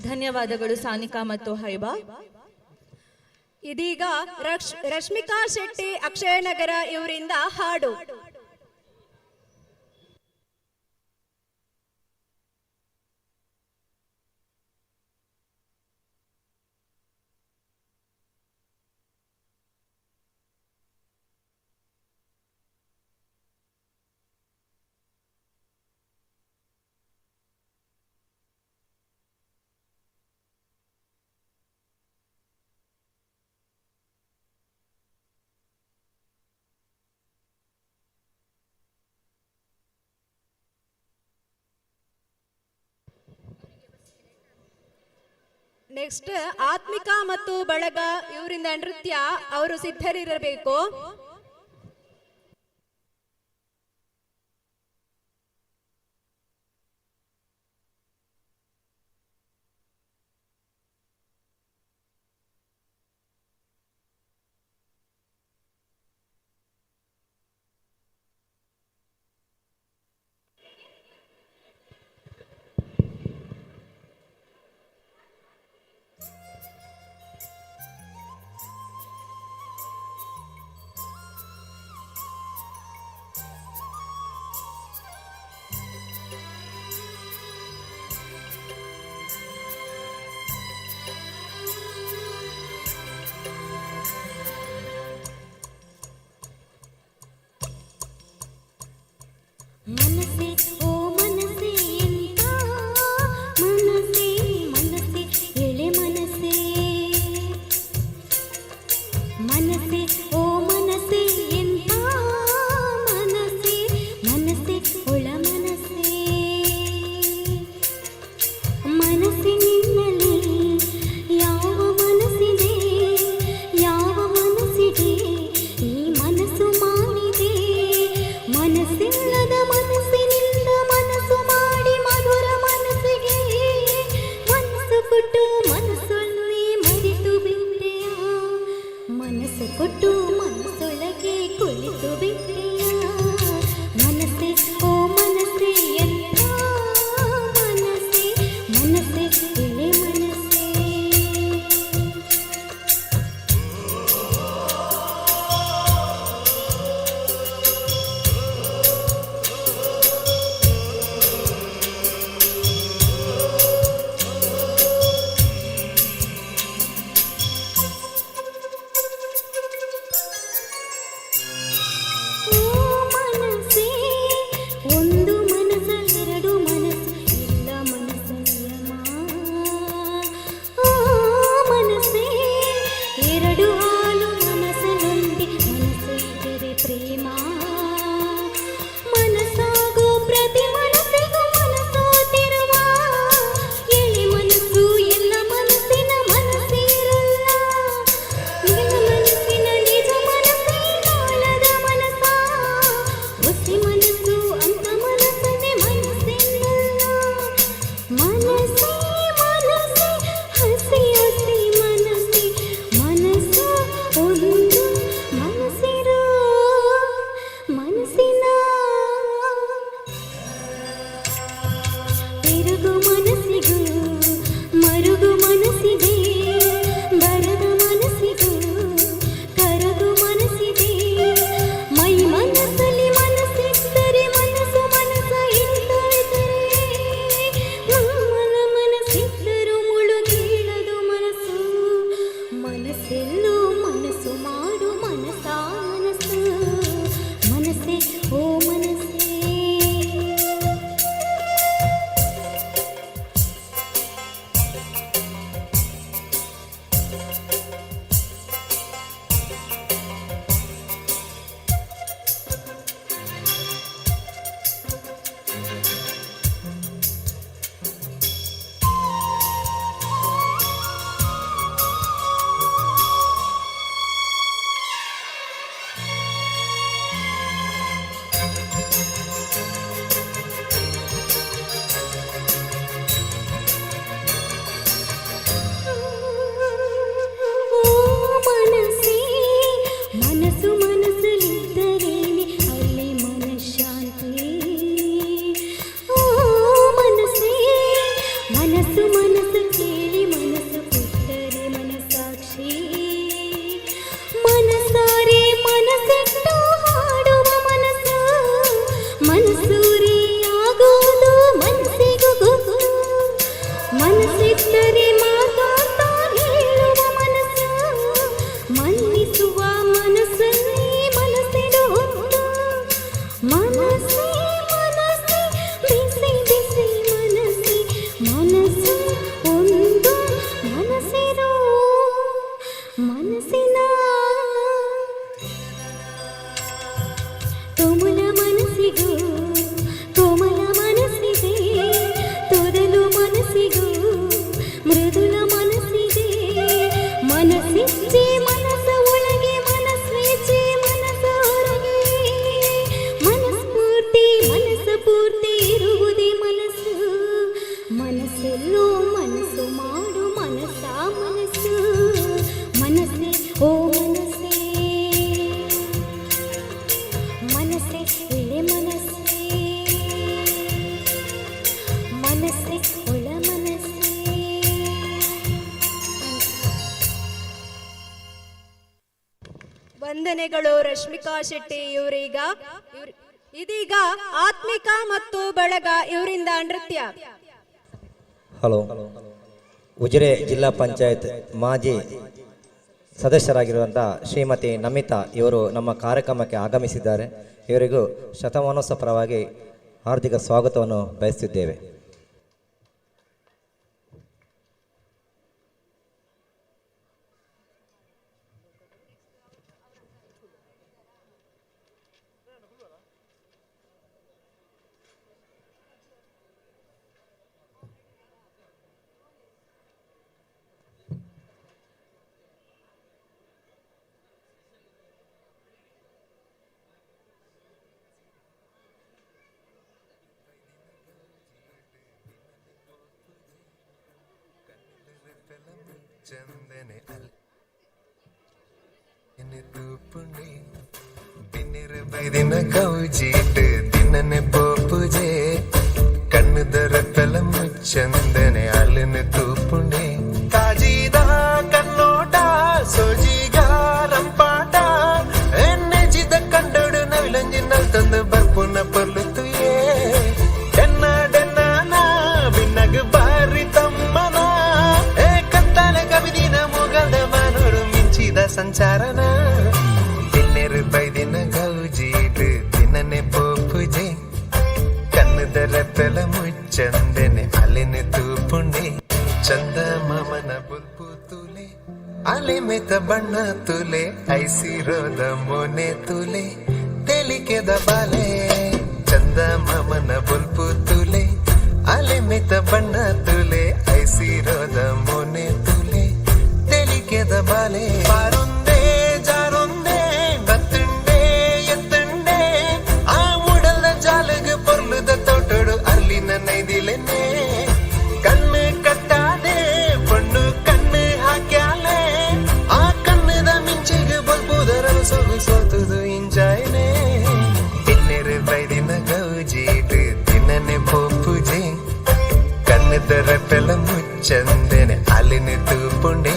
ಧನ್ಯವಾದಗಳು ಸಾನಿಕಾ ಮತ್ತು ಹೈಬಾ. ಇದೀಗ ರಶ್ಮಿಕಾ ಶೆಟ್ಟಿ ಅಕ್ಷಯನಗರ ಇವರಿಂದ ಹಾಡು. ನೆಕ್ಸ್ಟ್ ಆತ್ಮಿಕಾ ಮತ್ತು ಬಳಗ ಇವರಿಂದ ನೃತ್ಯ. ಅವರು ಸಿದ್ಧರಿರಬೇಕು. ಮನಸ್ಸೆ ಓ ಮನಸ್ಸೆ ಎಂತ ಮನಸ್ಸೆ ಮನಸ್ಸೆ ಎಳೆ ಮನಸ್ಸೆ ಮನಸ್ಸೆ ಓ ಮನಸ್ಸೆ ಎಂತ ಮನಸ್ಸೆ ಮನಸ್ಸೆ ಒಳ ಮನಸ್ಸೆ ಮನಸ್ಸಿನಿಂದಲೇ ಯಾವ ಮನಸ್ಸಿದೆ ಯಾವ ಮನಸ್ಸಿದೆ ಈ ಮನಸ್ಸು ಮಾಡಿದೆ ಮನಸ್ಸಿಲ್ಲದ ಮನಸ್ಸಿನಿಂದ ಮನಸ್ಸು ಮಾಡಿ ಮಧುರ ಮನಸ್ಸಿಗೆ ಮನಸ್ಸು ಕೊಟ್ಟು ಮನಸ್ಸೊಳ್ಳೆ ಮರೆತು ಬಿಟ್ಟೆಯ ಮನಸ್ಸು ಕೊಟ್ಟು ಮನಸ್ಸೊಳಗೆ ಕುಳಿತು ಬಿಟ್ಟೆಯ ಮನಸ್ಸೆ ಓ ಮನಸ್ಸೆ ಎಂತ ಮನಸ್ಸೆ ಮನಸ್ಸೆ ಎಳೆ ಮನಸ್ಸೆ ಓ ಮನಸ್ಸೇ ಒಂದು ಮನಸ್ಸ ಎರಡು ಮನಸ್ಸು ಇಲ್ಲ ಮನಸ್ಸಲ್ಲಮ್ಮ ಓ ಮನಸ್ಸೇ ಎರಡು ಹಾಲು ಮನಸ್ಸಲ್ಲೊಂದಿ ಮನಸ್ಸು ಇದ್ದರೆ ಪ್ರೇಮ ಮನಸ್ಸಾಗೋ ಪ್ರತಿ ಮನಸ್ಸಿಗೂ ಮನಸ್ಸೋತಿರುವ ಎಳೆ ಮನಸ್ಸು ಎಲ್ಲ ಮನಸ್ಸಿನ ಮನಸ್ಸಿರಲ್ಲ ನಿಜ ಮನಸ್ಸಿನ ನಿಜ ಮನಸ್ಸೇ ನಾಳದ ಮನಸ್ಸ ಹೊಸಿ ಮನಸ್ಸು ಅಂತ ಮನಸ್ಸನ್ನೇ ಮನಸ್ಸೆನ್ನಲ್ಲ ಮನಸ್ಸೇ ಮನಸ್ಸೇ ಹಸಿ ಹಸಿ ಮನಸ್ಸೇ ಮನಸ್ಸು ಒಂದು ಮನಸ್ಸಿರೋ ಮನಸ್ಸಿನ ತಿರುಗು ಮನಸ್ಸಿಗೂ ಮರುಗು ಮನಸ್ಸಿದೆ ಬರದ ಮನಸ್ಸಿಗೂ ಕರಗು ಮನಸ್ಸಿದೆ ಮೈ ಮನಸ್ಸಲ್ಲಿ ಮನಸ್ಸಿದ್ದರೆ ಮನಸ್ಸು ಮನಸ್ಸ ಇದ್ದರೆ ಮನ ಮನಸ್ಸಿದ್ದರೂ ಮುಳುಗೀಳದು ಮನಸ್ಸು ಮನಸ್ಸೆಲ್ಲೋ ಮನಸ್ಸು ಮಾಡು ಮನಸ್ಸ ಮನಸ್ಸು ಮನಸ್ಸೆ ಓ ಮನಸ್ಸೇ ಓ ಮನಸ್ಸೇ ಮನಸ್ಸು ಮನಸ್ಸಲ್ಲಿದ್ದರೇನೆ ಅಲ್ಲಿ ಮನಃಶಾಂತಿ ಓ ಮನಸ್ಸೇ ಮನಸ್ಸು ಮನಸ್ಸು ಕೇಳಿ ಮನಸ್ಸು ಕೊಟ್ಟರೆ ಮನಸ್ಸಾಕ್ಷಿ ಮನಸ್ಸಾರೆ ಮನಸ್ಸಿಟ್ಟು ಹಾಡುವ ಮನಸ್ಸು ಮನಸ್ಸೂರಿ ಆಗೋದು ಮನಸ್ಸಿಗೂ ಗೊತ್ತು ಮನಸ್ಸಿದ್ದರೆ ಮಾತಾಡ್ತಾ ಹೇಳುವ ಮನಸ್ಸು ಮನ್ನಿಸುವ ಮನಸ್ಸನ್ನೇ ಮನಸ್ಸಿನ ಹೊತ್ತು ಮನಸ್ಸೇ ಮನಸ್ಸೇ ಬಿಸಿ ಬಿಸಿ ಮನಸ್ಸೇ ಮನಸ್ಸು ಒಂದು ಮನಸ್ಸಿರೋ ಮನಸ್ಸಿನ ತುಮುಲ ಮನಸ್ಸಿಗೂ ಕೋಮಲ ಮನಸ್ಸಿದೆ ತೊದಲು ಮನಸ್ಸಿಗೂ ಮೃದುಲ ಮನಸ್ಸಿದೆ ಮನಸ್ಸಿಚ್ಚೆ ಮನಸ್ಸ ಒಳಗೆ ಮನಸ್ಸೇಚೆ ಮನಸ್ಸ ಹೊರಗೆ ಮನಸ್ಫೂರ್ತಿ ಮನಸ್ಸ ಪೂರ್ತಿ ಇರುವುದೇ ಮನಸ್ಸು ಮನಸ್ಸೆಲ್ಲೋ ಮನಸ್ಸು ಮಾಡು ಮನಸ್ಸ ಮನಸ್ಸು ಮನಸ್ಸೇ ಓ ಮನಸ್ಸೇ ಮನಸ್ಸೇ ಎಳೆ ಮನಸ್ಸೇ ಮನಸ್ಸೇ ಒಳ ಮನಸ್ಸೇ ವಂದನೆಗಳು ರಶ್ಮಿಕಾ ಶೆಟ್ಟಿ ಇದೀಗ ಆತ್ಮಿಕ ಮತ್ತು ಬಳಗ ಇವರಿಂದ ನೃತ್ಯ. ಹಲೋ, ಉಜಿರೆ ಜಿಲ್ಲಾ ಪಂಚಾಯತ್ ಮಾಜಿ ಸದಸ್ಯರಾಗಿರುವಂಥ ಶ್ರೀಮತಿ ನಮಿತಾ ಇವರು ನಮ್ಮ ಕಾರ್ಯಕ್ರಮಕ್ಕೆ ಆಗಮಿಸಿದ್ದಾರೆ. ಇವರಿಗೂ ಶತಮಾನೋತ್ಸವ ಪರವಾಗಿ ಹಾರ್ದಿಕ ಸ್ವಾಗತವನ್ನು ಬಯಸುತ್ತಿದ್ದೇವೆ. ചന്ദനെ അല്ലെ തൂപ്പുണ്ടേ പിന്നിറ് വൈദിന കൗജിട്ട് ദിനനെ പോപ്പുജേ കണ്ണുദരപ്പല മുച്ചന്ദനെ അല്ലിന് തൂപ്പുണ്ടേ കാജീദ കണ്ണോಟ സോജിಗಾರಂಪಾಟ എന്നെ ജിത കണ്ടോട് നവിലഞ്ചിനാൽ തന്ന് ಬರ್ಪುನ ಪರ್ಲುತ್ತುಯೇ ಎನ್ನಾಡೆನ್ನಾನ ಬಿನ್ನಗು ಬಾರಿ ತಮ್ಮನ ಸಂಚಾರನ ದಿನ್ನೆರು ಬೈದಿನ ಗೌಜೀಡು ದಿನನೆ ಪೋಪುಜೆ ಕಣ್ಣುದರಪೆಲ ಮುಚ್ಚಂದೆನೆ ಅಲೆನೆ ತೂಪುಂಡೆ ಚಂದ ಮಾಮನ ಬುಲ್ಪು ತುಲೆ ಅಲೆ ಮೆತ ಬಣ್ಣ ತುಲೆ ಐಸಿರೋದ ಮೊನೆ ತುಲೆ ತೆಲಿಕೆದ ಬಾಲೆ ಚಂದ ಮಾಮನ ಬುಲ್ಪು ತುಲೆ ಅಲೆ ಮೆತ ಬಣ್ಣ ತುಲೆ ಐಸಿರೋದ ಮೊನೆ ತುಲೆ ತೆಲಿಕೆದ ಬಾಲೆ ಪಾರೊಂದೇ ಜಾರೊಂದೇ ಬತ್ತುಂಡೆ ಎತ್ತುಂಡೆ ಆ ಮೂಡಲ್ದ ಜಾಲಗ ಪೊರ್ಲುದ ತೋಟಡು ಅಲ್ಲಿನ ನೈದಿಲೆನೆ ಕಣ್ಣು ಕಟ್ಟಾದೆ ಪಣ್ಣು ಕಣ್ಣು ಹಾಕ್ಯಾಲೆ ಆ ಕಣ್ಣದ ಮಿಂಚಿಗೆ ಬಲ್ಬುದರ ಸೊಗು ಸೋತುದು ಇಂಜಾಯ್ನೆ ಇನ್ನೆರು ಬೈದಿನ ಗೌಜೀಡು ದಿನನೆ ಪೋಪುಜೆ ಕಣ್ಣದರ ಪೆಲ ಮುಚ್ಚಂದೆನೆ ಅಲ್ಲಿನ ತೂಪುಂಡೆ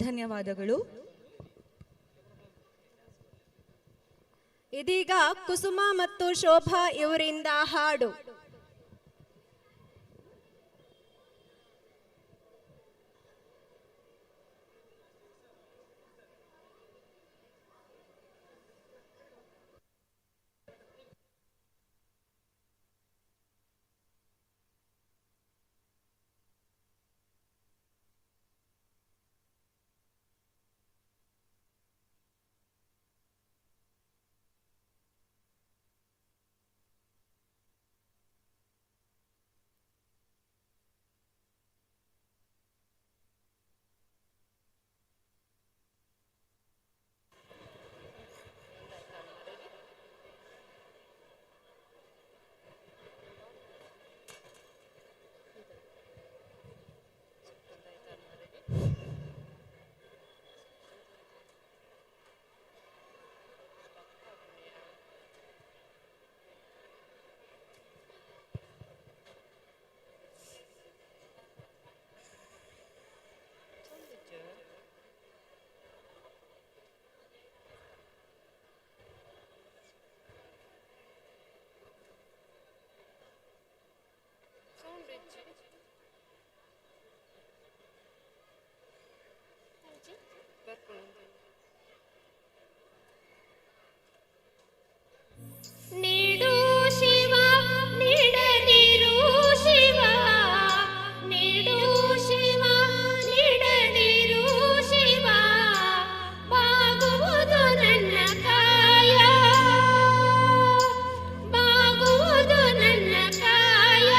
ಧನ್ಯವಾದಗಳು. ಇದೀಗ ಕುಸುಮ ಮತ್ತು ಶೋಭಾ ಇವರಿಂದ ಹಾಡು. ನೀಡು ಶಿವ ನೀಡದಿರು ಶಿವ, ನೀಡು ಶಿವ ನೀಡದಿರು ಶಿವ, ಬಾಗುವುದು ನನ್ನ ಕಾಯ, ಬಾಗುವುದು ನನ್ನ ಕಾಯ.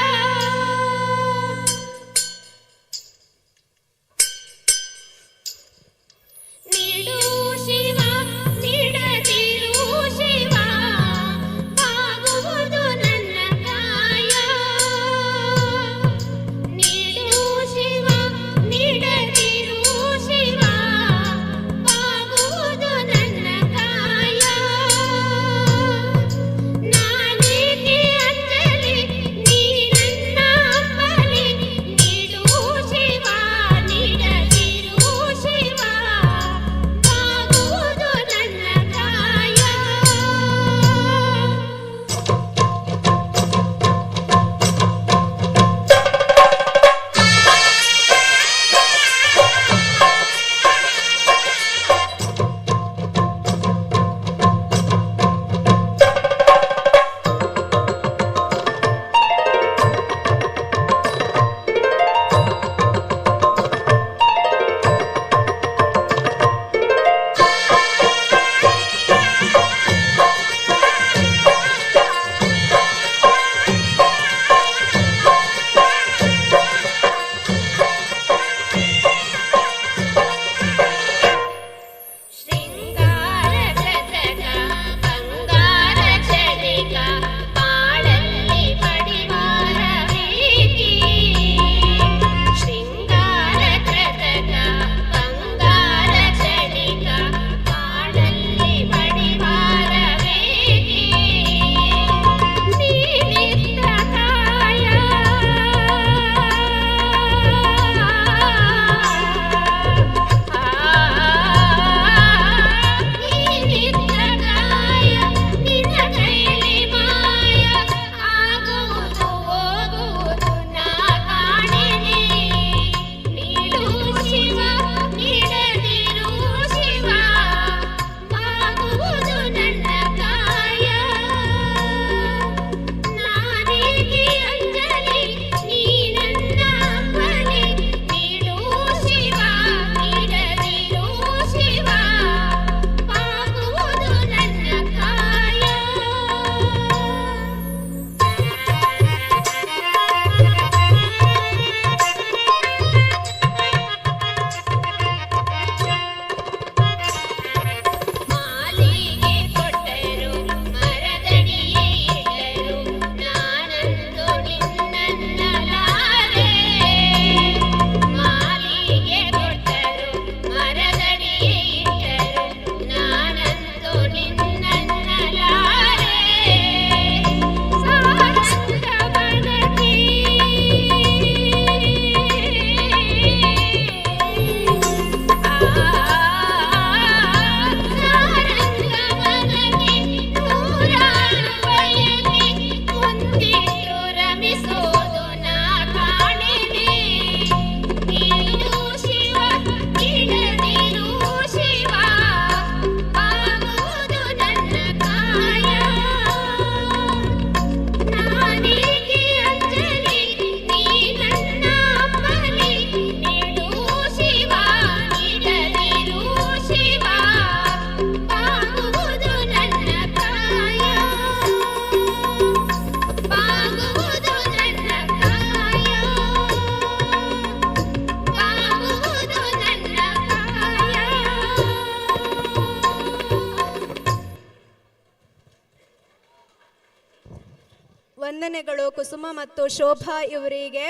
ವಂದನೆಗಳು ಕುಸುಮ ಮತ್ತು ಶೋಭಾ ಇವರಿಗೆ.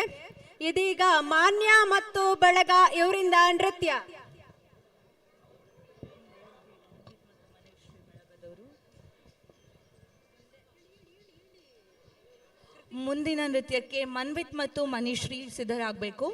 ಇದೀಗ ಮಾನ್ಯ ಮತ್ತು ಬಳಗ ಇವರಿಂದ ನೃತ್ಯ. ಮುಂದಿನ ನೃತ್ಯಕ್ಕೆ ಮನ್ವಿತ್ ಮತ್ತು ಮನಿಶ್ರೀ ಸಿದ್ಧರಾಗಬೇಕು.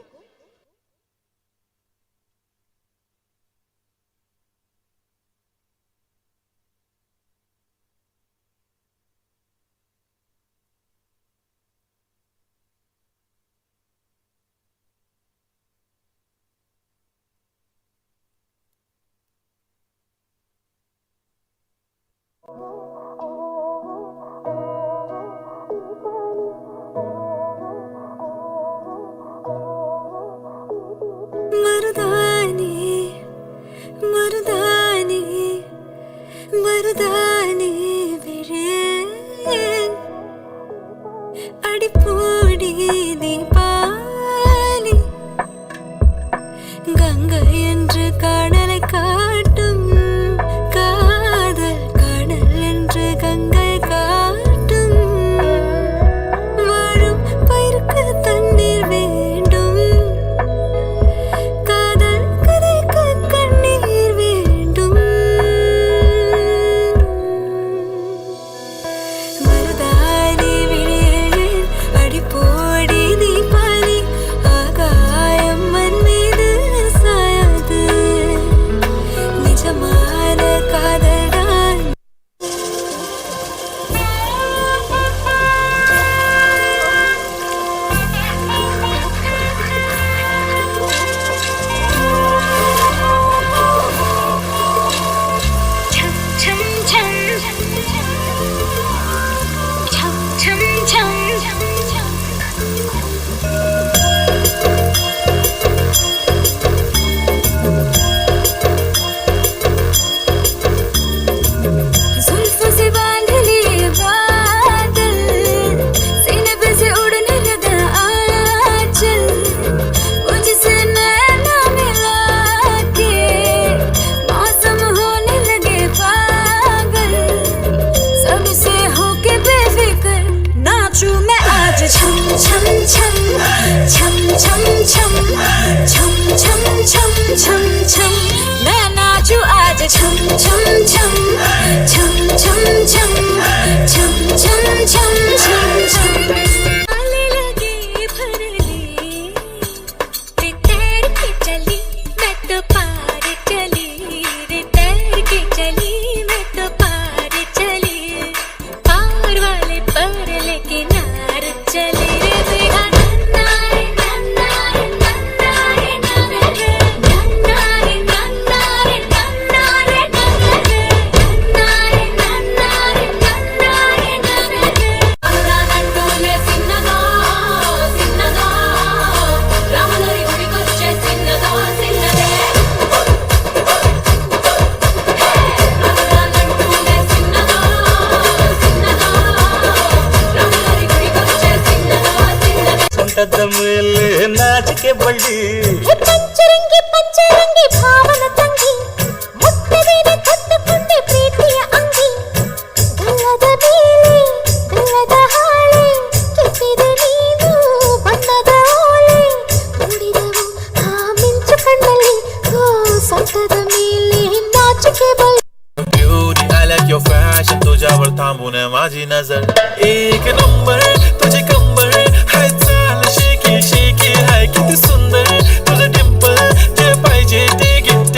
मर्दानी मर्दानी मर्दानी बिरे अडिपोडी दीपाली गंगा என்று காணலை காட்டும் காதல் காணல் என்று கங்கை காட்டும் வாழும் பயிருக்கு தண்ணீர் வேண்டும் காதல் கதைக்கு கண்ணீர் வேண்டும் மருதானி விழியில் அடிப்போடி தீபாவளி ஆகாயம் மண் மீது சாயாது நிஜமான காதல்தான் chum chum chum chum chum जुल्फों से बांध लिए बादल सीने पे से उड़ने लगा आंचल मुझसे नैना मिला के मौसम होने लगे पागल सबसे होके बेफिक्र नाचूं मैं आज छम छम छम छम छम छम छम छम छम छम छम मैं नाचूं आज छम छम छम छम छम छम छम छम छम छम छम आने लगी भरली रे तैर के चली मैं तो पार चली रे तैर के चली मैं तो पार चली पार वाले पर लेके नार चली रे बेगा नन्ना रे नन्ना रे नन्ना रे नन्ना रे नन्ना रे नन्ना रे नन्ना रे नन्ना रे नन्ना रे नन्ना रे नन्ना रे नन्ना रे अल्लाह नन्नूले सिन्नदा सिन्नदा रामनरी गुडिकोच्चे सिन्नदा सिन्नदे अल्लाह नन्नूले सिन्नदा सिन्नदा रामनरी गुडिकोच्चे सिन्नदा सिन्नदे ಸೊಂಟದ ಮೇಲೆ ನಾಚಿಕೆ ಬಳ್ಳಿ ಪಂಚರಂಗಿ ಭಾವನ ತಂಗಿ ಮುಟ್ಟದಿದೆ ಕಟ್ಟುಕೊಂಡೆ ಪ್ರೀತಿಯ ಅಂಗಿ ಗಲ್ಲದ ಬೇಳೆ ಬೆಲ್ಲದ ಹಾಳೆ ಕೆತ್ತಿದೆ ನೀನು ಬಣ್ಣದ ಓಲೆ ಮೂಡಿದವು ಆ ಮಿಂಚು ಕಣ್ಣಲ್ಲಿ ಓ ಸೊಂಟದ ಮೇಲೆ ನಾಚಿಕೆ ಬಳ್ಳಿ Beauty, I like your fashion तुझ्यावर थांबून माझी नजर एक नंबर तुझे कंबर हाय चाल शेकी शेकी हाय किती सुंदर तुझं डिंपल जे पाहिजे ते गिफ्ट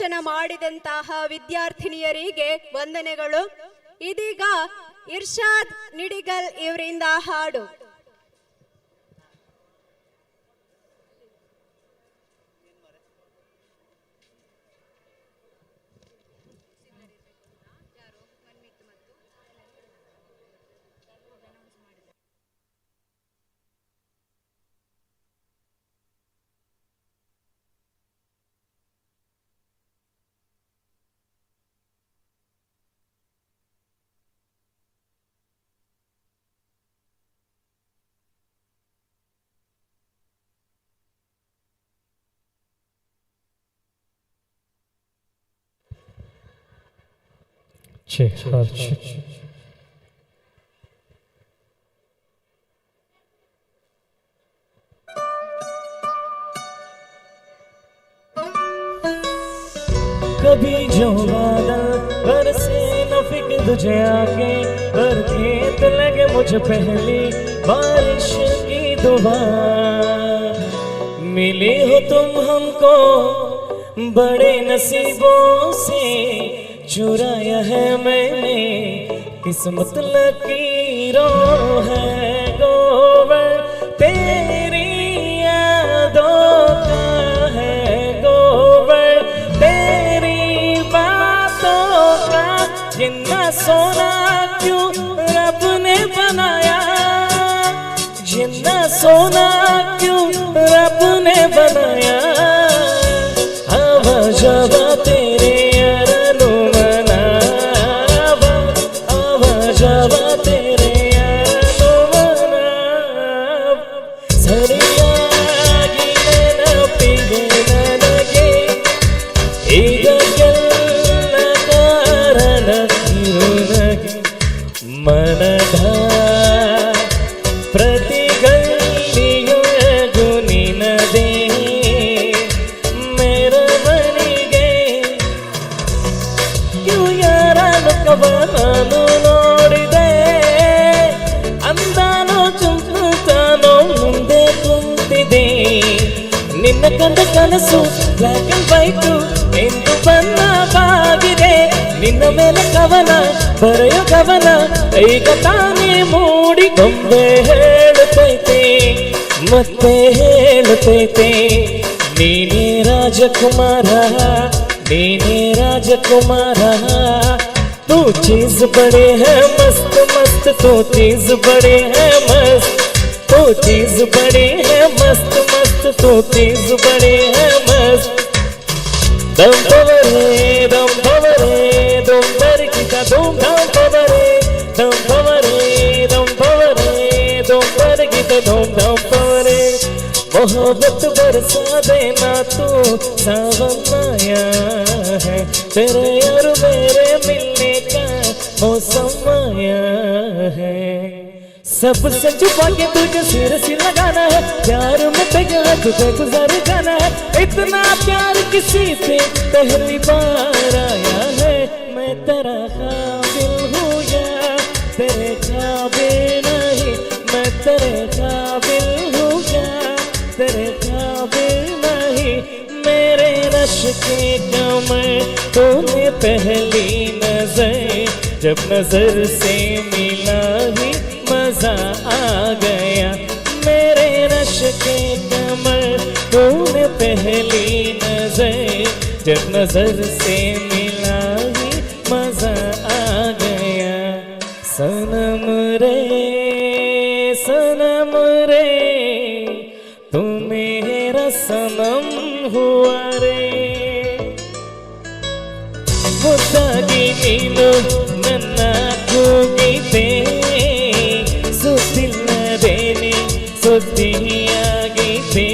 ಪ್ರದರ್ಶನ ಮಾಡಿದಂತಹ ವಿದ್ಯಾರ್ಥಿನಿಯರಿಗೆ ವಂದನೆಗಳು. ಇದೀಗ ಇರ್ಷಾದ್ ನಿಡಿಗಲ್ ಇವರಿಂದ ಹಾಡು. कभी जो बादल बरसे न फिक्र तुझे आके बरखेत लगे मुझे पहली बारिश की दुआ मिली हो तुम हमको बड़े नसीबों से चुराया है मैंने किस्मत लकीरों है गोबर तेरी यादों का है गोबर तेरी बातों का जिन्ना सोना क्यों रब ने बनाया जिन्ना सोना क्यों रब ने बनाया हवा जवा तेरे यारनु मनावा हवा जवा तेरे यारनु मनावा ಸರಿಯಾಗಿ ನೆನಪಿಗೆ ನನಗೆ ಇದಕ್ಕೆಲ್ಲ ಕಾರಣ ನಿನಗೆ ಮನದ ಪ್ರತಿಗಲ್ಲಿಯೂ ನಿನದೇ ಮೆರವಣಿಗೆ ಇವು ಯಾರ ಲೋಕವನ್ನು ನೋಡಿದೆ ಅಂದಾನೋ ಚುಂಕುತ್ತಾನೋ ಮುಂದೆ ಕುಂತಿದೆ ನಿನ್ನ ಕಂಡ ಕನಸು ಬ್ಲಾಕ್ ಅಂಡ್ ವೈಟ್ ಎಂದು ಬಣ್ಣವಾಗಿದೆ ನಿನ್ನ ಮೇಲೆ ಕವನ ಬರೆಯೋ ಕವನ ಈಗ ತಾನೇ ಮೂಡಿ ಗೊಂಬೆ ಹೇಳುತ್ತೈತೆ ಮತ್ತೆ ಹೇಳುತ್ತೈತೆ ನೀನೇ ರಾಜಕುಮಾರ ನೀನೇ ರಾಜಕುಮಾರ तू चीज बड़े है मस्त मस्त तू चीज बड़े है मस्त तू चीज बड़े है मस्त मस्त तू चीज बड़े है मस्त दम भवरे दम बरकिता धूम धाम भवरे दम भवरे दम बरकिता धूम धाम भवरे मोहब्बत बरसा देना तू सावन आया है तेरे और मेरे मिलने का मौसम आया है सबसे छुपा के तुझे सिर से लगाना है प्यार में पिघला तुझे गुजर जाना है इतना प्यार किसी से पहली बार आया है मैं तेरा काबिल हूँ या तेरे काबिल नहीं मैं तेरे काबिल हूँ या तेरे काबिल नहीं मेरे रश के कमर तूने पहली नजर जब नजर से मिला ही मजा आ गया मेरे रश के कमर तूने पहली नजर जब नजर से मिला ही मजा आ गया सनम रे तू मेरा सनम हुआ रे ಮುದ್ದಾಗಿ ನೀನು ನನ್ನ ಕೂಗಿತೆ ಸುತ್ತಿಲ್ಲದೇನೆ ಸುದ್ದಿಯಾಗಿತೆ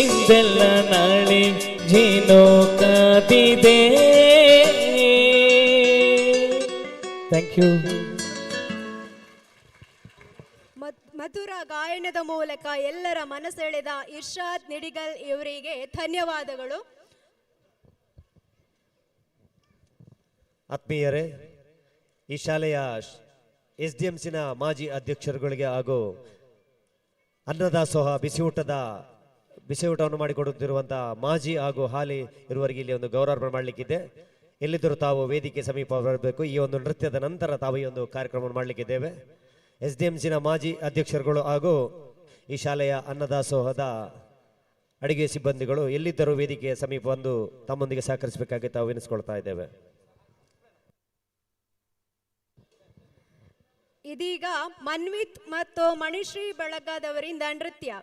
ಇಂದೆಲ್ಲ ನಾಳೆ ಜೀನೋ ಕಾದಿದೆ ಥ್ಯಾಂಕ್ ಯು ಮಧುರ ಗಾಯನದ ಮೂಲಕ ಎಲ್ಲರ ಮನಸೆಳೆದ ಇರ್ಷಾದ್ ನಿಡಿಗಲ್ ಇವರಿಗೆ ಧನ್ಯವಾದಗಳು. ಆತ್ಮೀಯರೇ, ಈ ಶಾಲೆಯ SDMCನ ಮಾಜಿ ಅಧ್ಯಕ್ಷರುಗಳಿಗೆ ಹಾಗೂ ಅನ್ನದಾಸೋಹ ಬಿಸಿಯೂಟದ ಬಿಸಿ ಊಟವನ್ನು ಮಾಡಿಕೊಡುತ್ತಿರುವಂತಹ ಮಾಜಿ ಹಾಗೂ ಹಾಲಿ ಇರುವವರಿಗೆ ಇಲ್ಲಿ ಒಂದು ಗೌರವ ಮಾಡಲಿಕ್ಕಿದೆ. ಎಲ್ಲಿದ್ದರೂ ತಾವು ವೇದಿಕೆ ಸಮೀಪ ಬರಬೇಕು. ಈ ಒಂದು ನೃತ್ಯದ ನಂತರ ತಾವು ಈ ಒಂದು ಕಾರ್ಯಕ್ರಮವನ್ನು ಮಾಡಲಿಕ್ಕಿದ್ದೇವೆ. SDMCನ ಮಾಜಿ ಅಧ್ಯಕ್ಷರುಗಳು ಹಾಗೂ ಈ ಶಾಲೆಯ ಅನ್ನದಾಸೋಹದ ಅಡಿಗೆ ಸಿಬ್ಬಂದಿಗಳು ಎಲ್ಲಿದ್ದರೂ ವೇದಿಕೆಯ ಸಮೀಪ ಬಂದು ತಮ್ಮೊಂದಿಗೆ ಸಹಕರಿಸಬೇಕಾಗಿ ತಾವು ವಿನಿಸ್ಕೊಳ್ತಾ ಇದ್ದೇವೆ. ಇದೀಗ ಮನ್ವಿತ್ ಮತ್ತು ಮಣಿಶ್ರೀ ಬಳಗದವರಿಂದ ನೃತ್ಯ.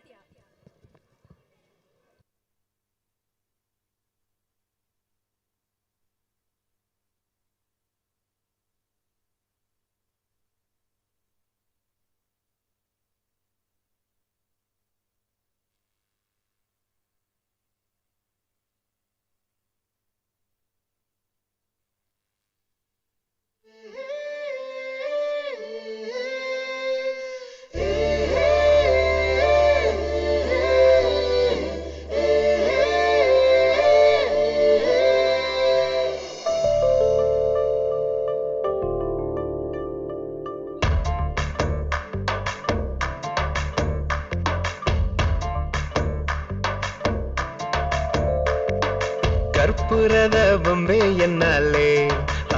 ಕರ್ಪೂರದ ಬೊಂಬೆ ಎನ್ನಲೆ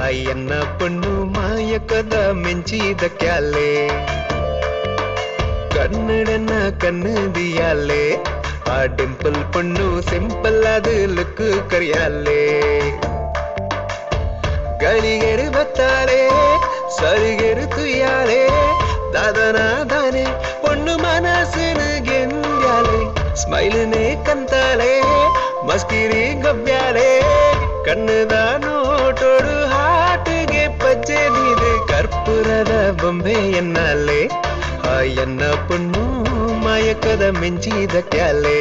ಅಯ್ಯನ್ನ ಪೊಣ್ಣು ಮಾಯಕದ ಮೆಂಚಿದ ಕ್ಯಾಲೆ ಕನ್ನಡನ ಕನ್ನದಿಯಾಲೆ ಆ ಡಿಂಪಲ್ ಪೊಣ್ಣು ಸಿಂಪಲ್ ಆದ ಲುಕ್ ಕರಿಯಾಲೆ ಗಳಿಗೆರು ಬತ್ತಾಳೆ ಸರಿಗೆರು ತುಯ್ಯಾಳೆ ದಾದನ ದಾನೆ ಪೊಣ್ಣು ಮನಸ್ಸಿನ ಗೆಂದ್ಯಾಲೆ ಸ್ಮೈಲ್ನೇ ಕಂತಾಳೆ ಮಸ್ಕಿರಿ ಗಬ್ಬ್ಯಾಳೆ ಕಣ್ಣದ ನೋಟೋಡು ಹಾಟಿಗೆ ಪಚ್ಚೆದಿದೆ ಕರ್ಪೂರದ ಬೊಂಬೆ ಎನ್ನಲೆ ಆ ಎನ್ನ ಪೊಣ್ಣು ಮಾಯಕದ ಮೆಂಚಿದ ಕ್ಯಾಲೆ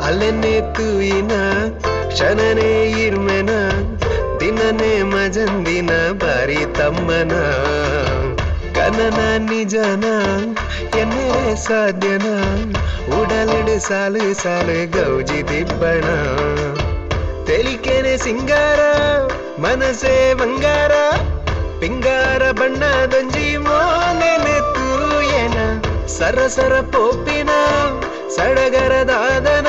ಅಲೆನೆ ತೂಯಿನ ಕ್ಷಣನೇ ಇರ್ಮೆನ ದಿನನೇ ಮಜಂದಿನ ಬಾರಿ ತಮ್ಮನ ಕನನ ನಿಜನ ಎನ್ನೇ ಸಾಧ್ಯನ ಉಡಲಿಡು ಸಾಲು ಸಾಲು ಗೌಜಿ ದಿಬ್ಬಣ ತೆಲಿಕೆನೆ ಸಿಂಗಾರ ಮನಸೆ ಬಂಗಾರ ಪಿಂಗಾರ ಬಣ್ಣದೊಂಜಿ ಮೋನೆನೆ ತೂಯನ ಸರಸರ ಪೋಪಿನ ಸಡಗರದಾದನ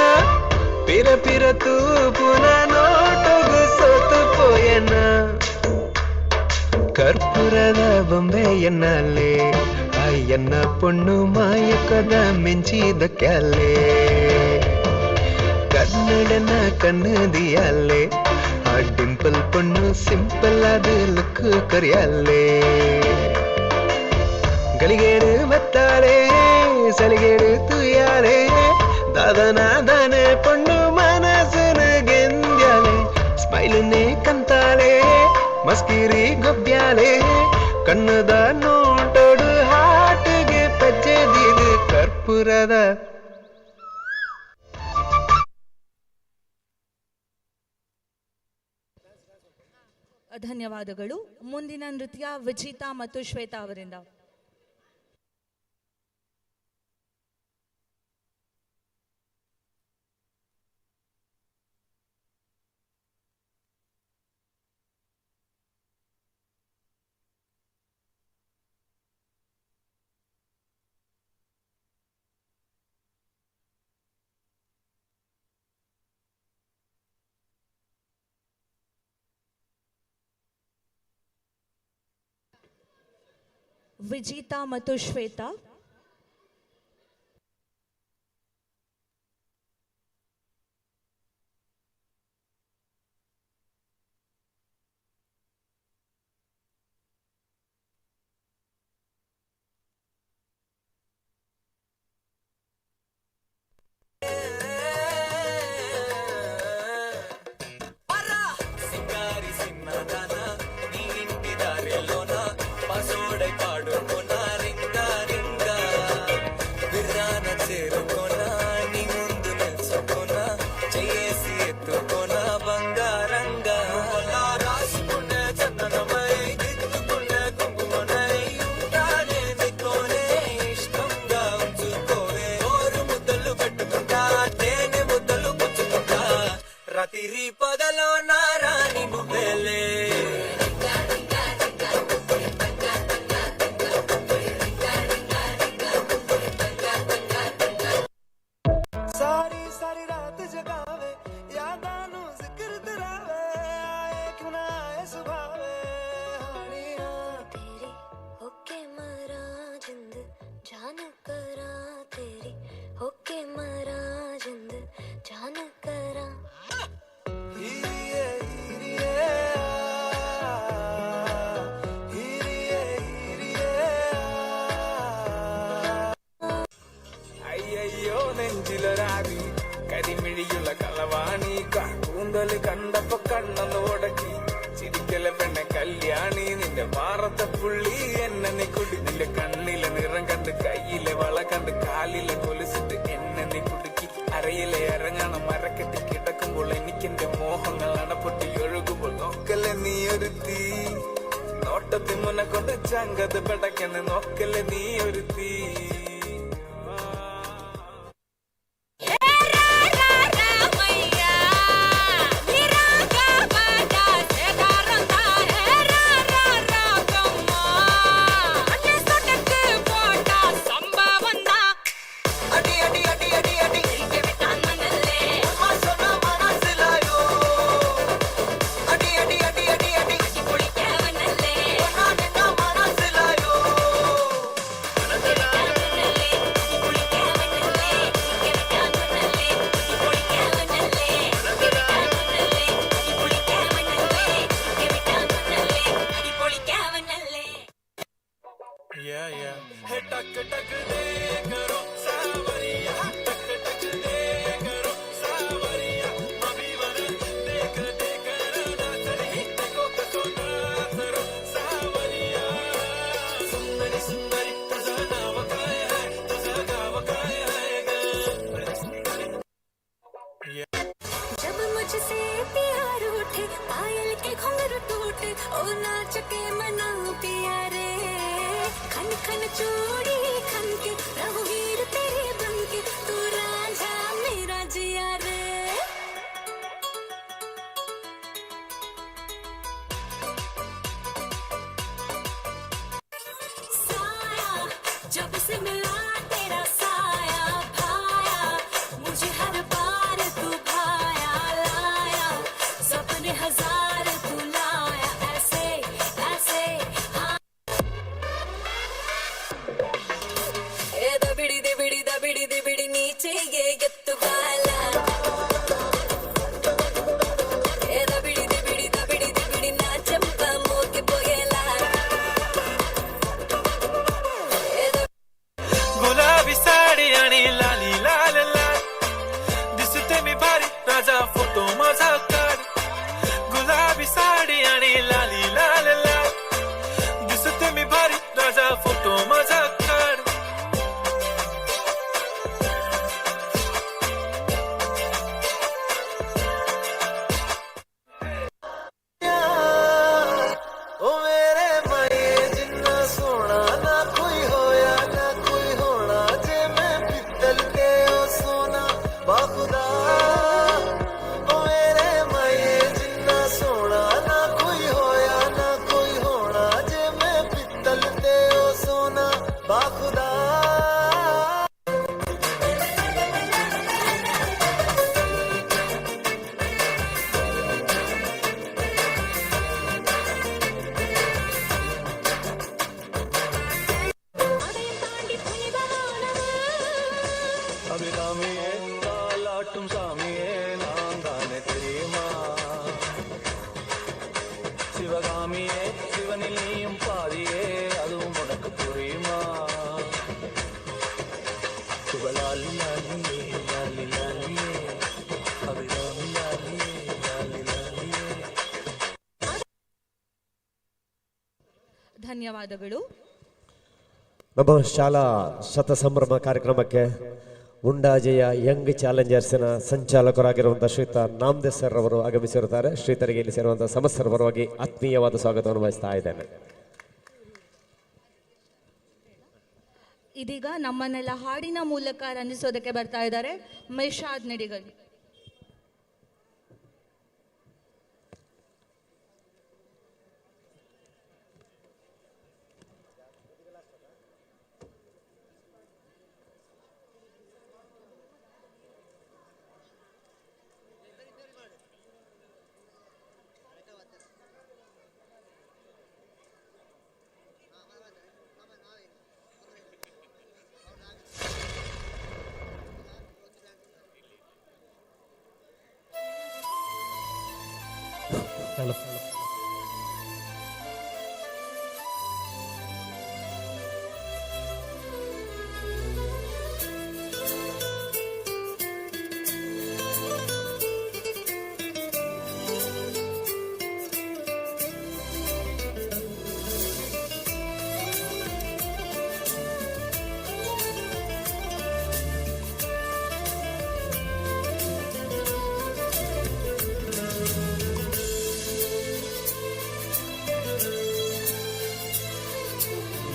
ಪಿರ ಪಿರ ತೂಪುನ ನೋಟಗು ಸೋತು ಪೋಯನ ಕರ್ಪೂರದ ಬೊಂಬೆ ಎನ್ನಲೆ ಅಯ್ಯನ್ನ ಪೊಣ್ಣು ಮಾಯಕದ ಮೆಂಚಿದ ಕ್ಯಾಲೆ ಕನ್ನಡನ ಕನ್ನದಿಯಾಲೆ ಆ ಡಿಂಪಲ್ ಪೊಣ್ಣು ಸಿಂಪಲ್ ಆದ ಲುಕ್ ಕರಿಯಾಲೆ ಗಳಿಗೇರು ಬತ್ತಾಳೆ ಸಲಿಗೇರು ತುಯ್ಯಾಳೆ ದಾದನ ದಾನೆ ಪೊಣ್ಣು ಮನಸ್ಸಿನ ಗೆಂದ್ಯಾಳೆ ಸ್ಮೈಲನ್ನೇ ಕಂತಾಳೆ ಮಸ್ಕಿರಿ ಗೊಬ್ಬ್ಯಾಳೆ ಕಣ್ಣದ ನೋಟೋಡು ಹಾಟಿಗೆ ಪಚ್ಚೆದಿದು ಕರ್ಪೂರದ ಧನ್ಯವಾದಗಳು. ಮುಂದಿನ ನೃತ್ಯ ವಿಜಿತಾ ಮತ್ತು ಶ್ವೇತಾ ಅವರಿಂದ. ವಿಜಿತಾ ಮತ್ತು ಶ್ವೇತಾ. రింగా రింగా बोलो ना रानी बुबेले सारी सारी रात जगावे यादां नू जिक्र करावे आए क्यों ना आए सुभावे हानिया तेरी होके मरा जिंद जान करा तेरी होके मरा जिंद जान करा हीरिए हीरिए हीरिए हीरिए അയ്യോ നെഞ്ചിലൊരാവി കരിമിഴിയുള്ള കളവാണി കൂന്തല് കണ്ടപ്പോ കണ്ണൊന്ന് ഉടക്കി ചിരിക്കല പെണ്ണെ കല്യാണി നിന്റെ മാറത്തെ പുള്ളി എന്നെ നീ കുടി നിന്റെ കണ്ണിലെ നിറം കണ്ട് കയ്യിലെ വള കണ്ട് കാലിലെ കൊലുസിട്ട് എന്നെ നീ കുടുക്കി അരയിലെ അരങ്ങണം മരക്കെട്ടി കിടക്കുമ്പോൾ എനിക്കെന്റെ മോഹങ്ങൾ അണപ്പൊട്ടി ഒഴുകുമ്പോൾ നോക്കല്ലേ നീ ഒരുത്തി നോട്ടത്തിൽ മുന്നെ കൊണ്ട് ചങ്കത് പെടക്കെന്ന് നോക്കല്ലേ നീ ഒരുത്തി Hey, tuck, tuck, de karo, savariya. Tuck, tuck, de karo, savariya. Mabhi varan, dekh, nasari. Dekho, na saro, savariya. Sundari, sundari, tuza naam kya hai? Tuza gaava kya hai gal? जब मुझसे प्यार उठे पायल के घुंघरू टूटे ओ नाच के मना पिया रे खन खन चूड़ी खन के रघुवीर तेरे बन के तू राजा मेरा जिया रे साया जब से मिला तेरा साया भाया मुझे हर बार तू भाया लाया सपने हजार तू लाया ऐसे ऐसे हाँ ए दबिड़ी नीचे ये गत्तु वाला ए दबिड़ी नाचंपा मोके पोयला गुलाबी साडी आणि लाली लाल लाल दिसते मी भारी राजा फोटो माझा काढ गुलाबी साडी आणि लाली लाल लाल दिसते मी भारी राजा फोटो माझा काढ ओ मेरे माए जिन्ना सोना ना कोई होया ना कोई होना जे मैं पित्तल के ओ सोना बाखुदा ओ मेरे माए जिन्ना सोना ना कोई होया ना कोई होना जे मैं पित्तल के ओ सोना बाखुदा அபிராமியே தாலாட்டும் சாமியே நான் தானே தெரியுமா சிவகாமியே சிவனில் நீயும் பாதியே அதுவும் உனக்கு புரியுமா சுபலாலி லாலியே லாலி லாலியே அபிராமி லாலியே லாலி லாலியே ಧನ್ಯವಾದಗಳು. ನಮ್ಮ ಶಾಲಾ ಶತಸಂಭ್ರಮ ಕಾರ್ಯಕ್ರಮಕ್ಕೆ ಉಂಡಾಜೆಯ ಯಂಗ್ ಚಾಲೆಂಜರ್ಸ್ನ ಸಂಚಾಲಕರಾಗಿರುವಂತಹ ಶ್ರೀಯುತ ನಾಮದೇವ್ ಸರ್ ಅವರು ಆಗಮಿಸಿರುತ್ತಾರೆ. ಶ್ರೀತರಿಗೆ ಇಲ್ಲಿ ಸೇರುವಂತಹ ಸಮಸ್ತರ ಪರವಾಗಿ ಆತ್ಮೀಯವಾದ ಸ್ವಾಗತವನ್ನು ವಹಿಸ್ತಾ ಇದ್ದೇನೆ. ಇದೀಗ ನಮ್ಮನ್ನೆಲ್ಲ ಹಾಡಿನ ಮೂಲಕ ರಂಜಿಸೋದಕ್ಕೆ ಬರ್ತಾ ಇದ್ದಾರೆ ಮಿರ್ಷಾದ್ ನಿಡಿಗಲ್. ಹಲೋ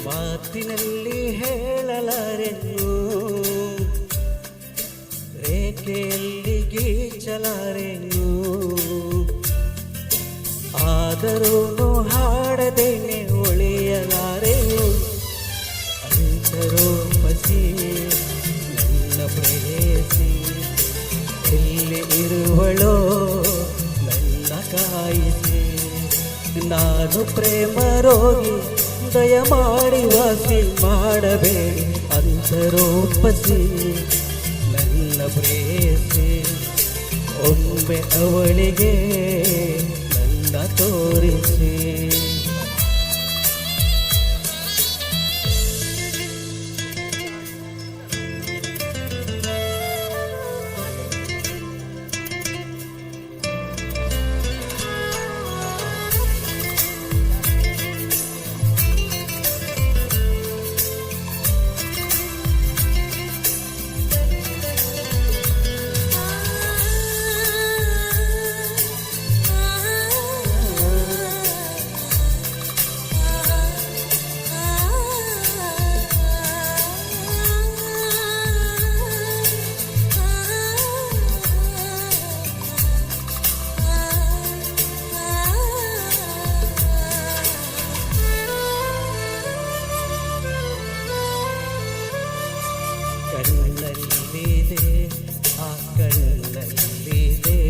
ಮಾತಿನಲ್ಲಿ ಹೇಳಲಾರೆನು, ರೇಖೆಯಲ್ಲಿ ಗೀಚಲಾರೆನು, ಆದರೂ ಹಾಡದೇನೆ ಉಳಿಯಲಾರೆನು. ಅಂತರೋಪಸಿ ನನ್ನ ಪ್ರೇಯಸಿ ಎಲ್ಲಿ ಇರುವಳೋ ನನ್ನ ಕಾಯಿಸಿ. ನಾನು ಪ್ರೇಮ ರೋಗಿ, ದಯಮಾಡಿ ವಾಸಿ ಮಾಡಬೇಡಿ ಅಂತರೋಪಸಿ ನನ್ನ ಪ್ರೇಯಸಿ. ಒಮ್ಮೆ ಅವಳಿಗೆ ನನ್ನ ತೋರಿಸಿ. ಕಣ್ಣಲ್ಲಿದೆ ಆ ಕಣ್ಣಲ್ಲಿದೆ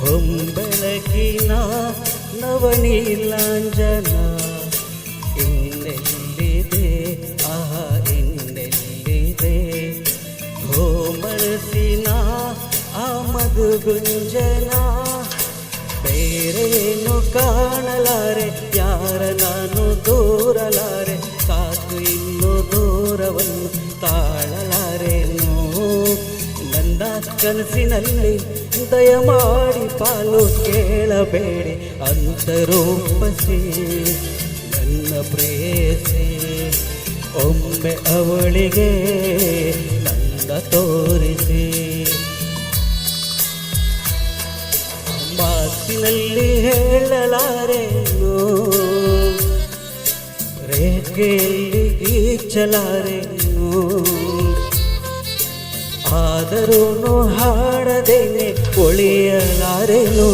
ಹೊಂಬೆಳಕಿನ ನವನೀಲಾಂಜನ. ಇನ್ನೆಲ್ಲಿದೆ ಆ ಇನ್ನೆಲ್ಲಿದೆ ಮನಸ್ಸಿನ ಆ ಮಧುಗುಂಜನ. ಬೇರೇನು ಕಾಣಲಾರೆ ಯಾರ ನಾನು ದೂರಲಾರೆ, ಸಾಕು ಇನ್ನು ದೂರವನ್ನು ತಾಳಲಾರೇನು. ನನ್ನ ಕನಸಿನಲ್ಲಿ ದಯಮಾಡಿ ಪಾಲು ಕೇಳಬೇಡಿ ಅಂತರೋಪಸಿ ನನ್ನ ಪ್ರೇಯಸಿ. ಒಮ್ಮೆ ಅವಳಿಗೆ ನನ್ನ ತೋರಿಸಿ. ಮಾತಿನಲ್ಲಿ ಹೇಳಲಾರೇನು, ರೇಖೆಯಲ್ಲಿ ಗೀಚಲಾರೇನು, ಆದರೂ ಹಾಡದೇನೆ ಉಳಿಯಲಾರೇನು.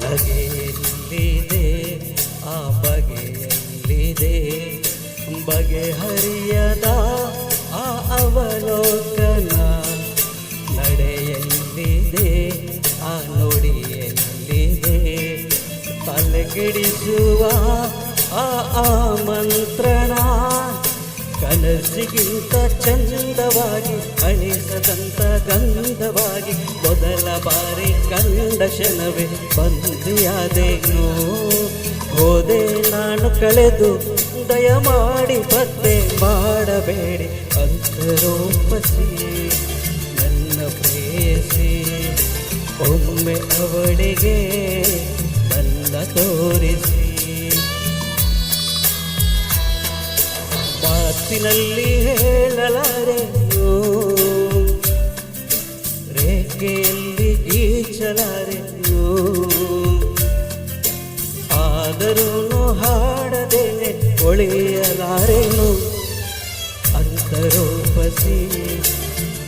ಬಗೆಯಲ್ಲಿದೆ ಆ ಬಗೆಯಲ್ಲಿದೆ ಬಗೆಹರಿಯದ ಆ ಅವಲೋಕನ. ನಡೆಯಲ್ಲಿದೆ ಆ ನುಡಿಯಲ್ಲಿದೆ ತಲೆಗಿಡಿಸುವ ಆ ಆಮಂತ್ರಣ. ಕನಸಿಗಿಂತ ಚಂದವಾಗಿ ಅಣಿಸದಂತ ಗಂಧವಾಗಿ ಮೊದಲ ಬಾರಿ ಕಂಡ ಕ್ಷಣವೇ ಬಂದಿಯಾದೇನು. ಹೋದೆ ನಾನು ಕಳೆದು ದಯಮಾಡಿ ಪತ್ತೆ ಮಾಡಬೇಡಿ ಅಂತರೋಪಸಿ ನನ್ನ ಪ್ರೇಯಸಿ. ಒಮ್ಮೆ ಅವಳಿಗೆ ನನ್ನ ತೋರಿಸಿ. ಮಾತಿನಲ್ಲಿ ಹೇಳಲಾರೆನು, ರೇಖೆಯಲ್ಲಿ ಗೀಚಲಾರೆನು, ಆದರೂ ಹಾಡದೇನೆ ಉಳಿಯಲಾರೆನು ಅಂತರೋಪಸಿ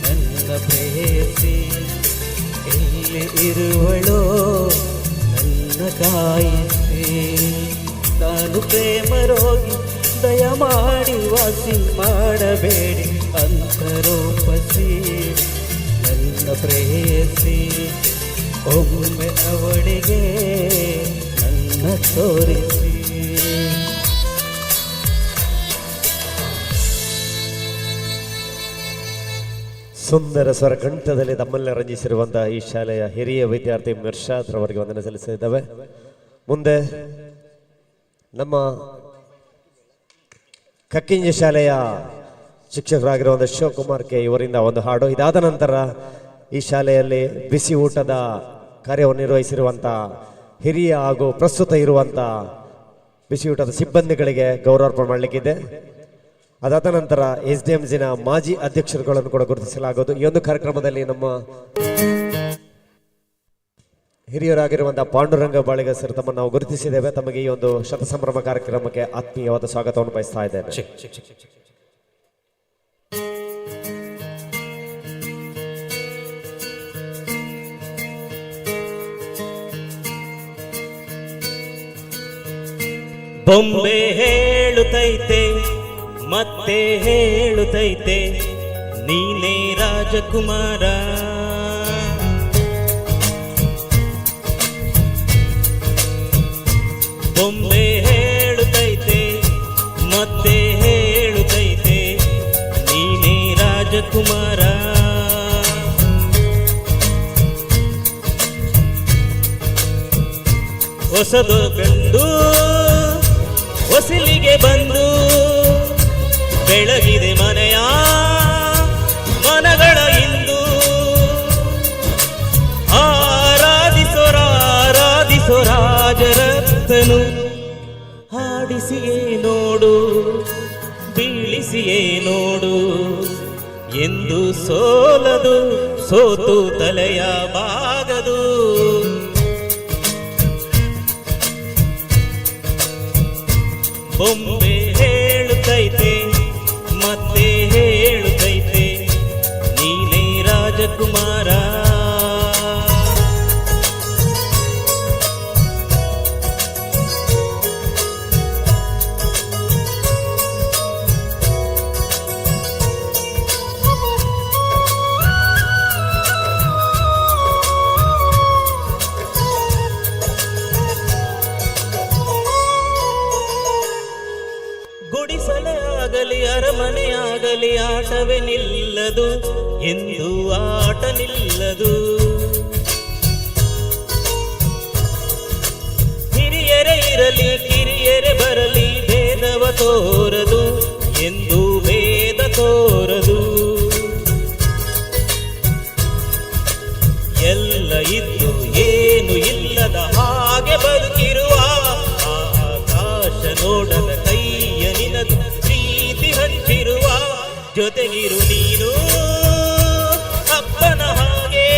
ನನ್ನ ಪ್ರೇಯಸಿ. ಎಲ್ಲಿ ಇರುವಳೋ ನನ್ನ ಕಾಯಿಸಿ. ನಾನು ಪ್ರೇಮ ರೋಗಿ, ದಯಮಾಡಿ ವಾಸಿ ಮಾಡಬೇಡಿ ಅಂತರೋಪಸಿ ಪ್ರೇಯಸಿ ಒಮ್ಮೆ ಅವಳಿಗೆ ನನ್ನ ತೋರಿಸಿ. ಸುಂದರ ಸ್ವರ ಕಂಠದಲ್ಲಿ ತಮ್ಮಲ್ಲಿ ರಂಜಿಸಿರುವಂತಹ ಈ ಶಾಲೆಯ ಹಿರಿಯ ವಿದ್ಯಾರ್ಥಿ ಮಿರ್ಷಾದ್ ರವರಿಗೆ ವಂದನೆ ಸಲ್ಲಿಸಿದ್ದೇವೆ. ಮುಂದೆ ನಮ್ಮ ಕಕ್ಕಿಂಜಿ ಶಾಲೆಯ ಶಿಕ್ಷಕರಾಗಿರುವಂತಹ ಶಿವಕುಮಾರ್ ಕೆ ಇವರಿಂದ ಒಂದು ಹಾಡು. ಇದಾದ ನಂತರ ಈ ಶಾಲೆಯಲ್ಲಿ ಬಿಸಿ ಊಟದ ಕಾರ್ಯವನ್ನು ನಿರ್ವಹಿಸಿರುವಂಥ ಹಿರಿಯ ಹಾಗೂ ಪ್ರಸ್ತುತ ಇರುವಂಥ ಬಿಸಿ ಊಟದ ಸಿಬ್ಬಂದಿಗಳಿಗೆ ಗೌರವಾರ್ಪಣೆ ಮಾಡಲಿಕ್ಕಿದೆ. ಅದಾದ ನಂತರ SDMಜಿನ ಮಾಜಿ ಅಧ್ಯಕ್ಷರುಗಳನ್ನು ಕೂಡ ಗುರುತಿಸಲಾಗುವುದು. ಈ ಒಂದು ಕಾರ್ಯಕ್ರಮದಲ್ಲಿ ನಮ್ಮ ಹಿರಿಯರಾಗಿರುವಂತಹ ಪಾಂಡುರಂಗ ಬಾಳಿಗ ಸರ್ ತಮ್ಮನ್ನು ನಾವು ಗುರುತಿಸಿದ್ದೇವೆ. ತಮಗೆ ಈ ಒಂದು ಶತಸಂಭ್ರಮ ಕಾರ್ಯಕ್ರಮಕ್ಕೆ ಆತ್ಮೀಯವಾದ ಸ್ವಾಗತವನ್ನು ಬಯಸ್ತಾ ಇದ್ದೇನೆ. ಬೊಂಬೆ ಹೇಳುತ್ತೈತೆ ಮತ್ತೆ ಹೇಳುತ್ತೈತೆ ನೀನೇ ರಾಜಕುಮಾರ. ಬೊಂಬೆ ಹೇಳುತ್ತೈತೆ ಮತ್ತೆ ಹೇಳುತ್ತೈತೆ ನೀನೇ ರಾಜಕುಮಾರ. ಹೊಸದು ಗಂಡು ಹೊಸಲಿಗೆ ಬಂದು ಬೆಳಗಿದೆ ಮನೆಯ ಮನಗಳ ಇಂದು. ಆರಾಧಿಸೋ ರಾಜರತ್ನನು ಹಾಡಿಸಿಯೇ ನೋಡು ಬೀಳಿಸಿಯೇ ನೋಡು ಎಂದು ಸೋಲದು ಸೋತು ತಲೆಯ ಬಾಗದು. ಬೊಂಬೆ ಹೇಳುತ್ತೈತೆ ಮತ್ತೆ ಹೇಳುತ್ತೈತೆ ನೀನೇ ರಾಜಕುಮಾರ. ಗುಡಿಸಲೇ ಆಗಲಿ ಅರಮನೆಯಾಗಲಿ ಆಟವೇ ನಿಲ್ಲದು ಎಂದು ಆಟ ನಿಲ್ಲದು. ಹಿರಿಯರೇ ಇರಲಿ ಕಿರಿಯರೇ ಬರಲಿ ಭೇದವ ತೋರದು ಎಂದು ಭೇದ ತೋರದು. ಎಲ್ಲ ಇದ್ದು ಏನು ಇಲ್ಲದ ಹಾಗೆ ಬದುಕಿರುವ ಆಕಾಶ ನೋಡದ ಕೈಯ ನಿನದು ಪ್ರೀತಿ ಹಂಚಿರುವ ಜೊತೆಗಿರು ನೀನು ಅಪ್ಪನ ಹಾಗೆ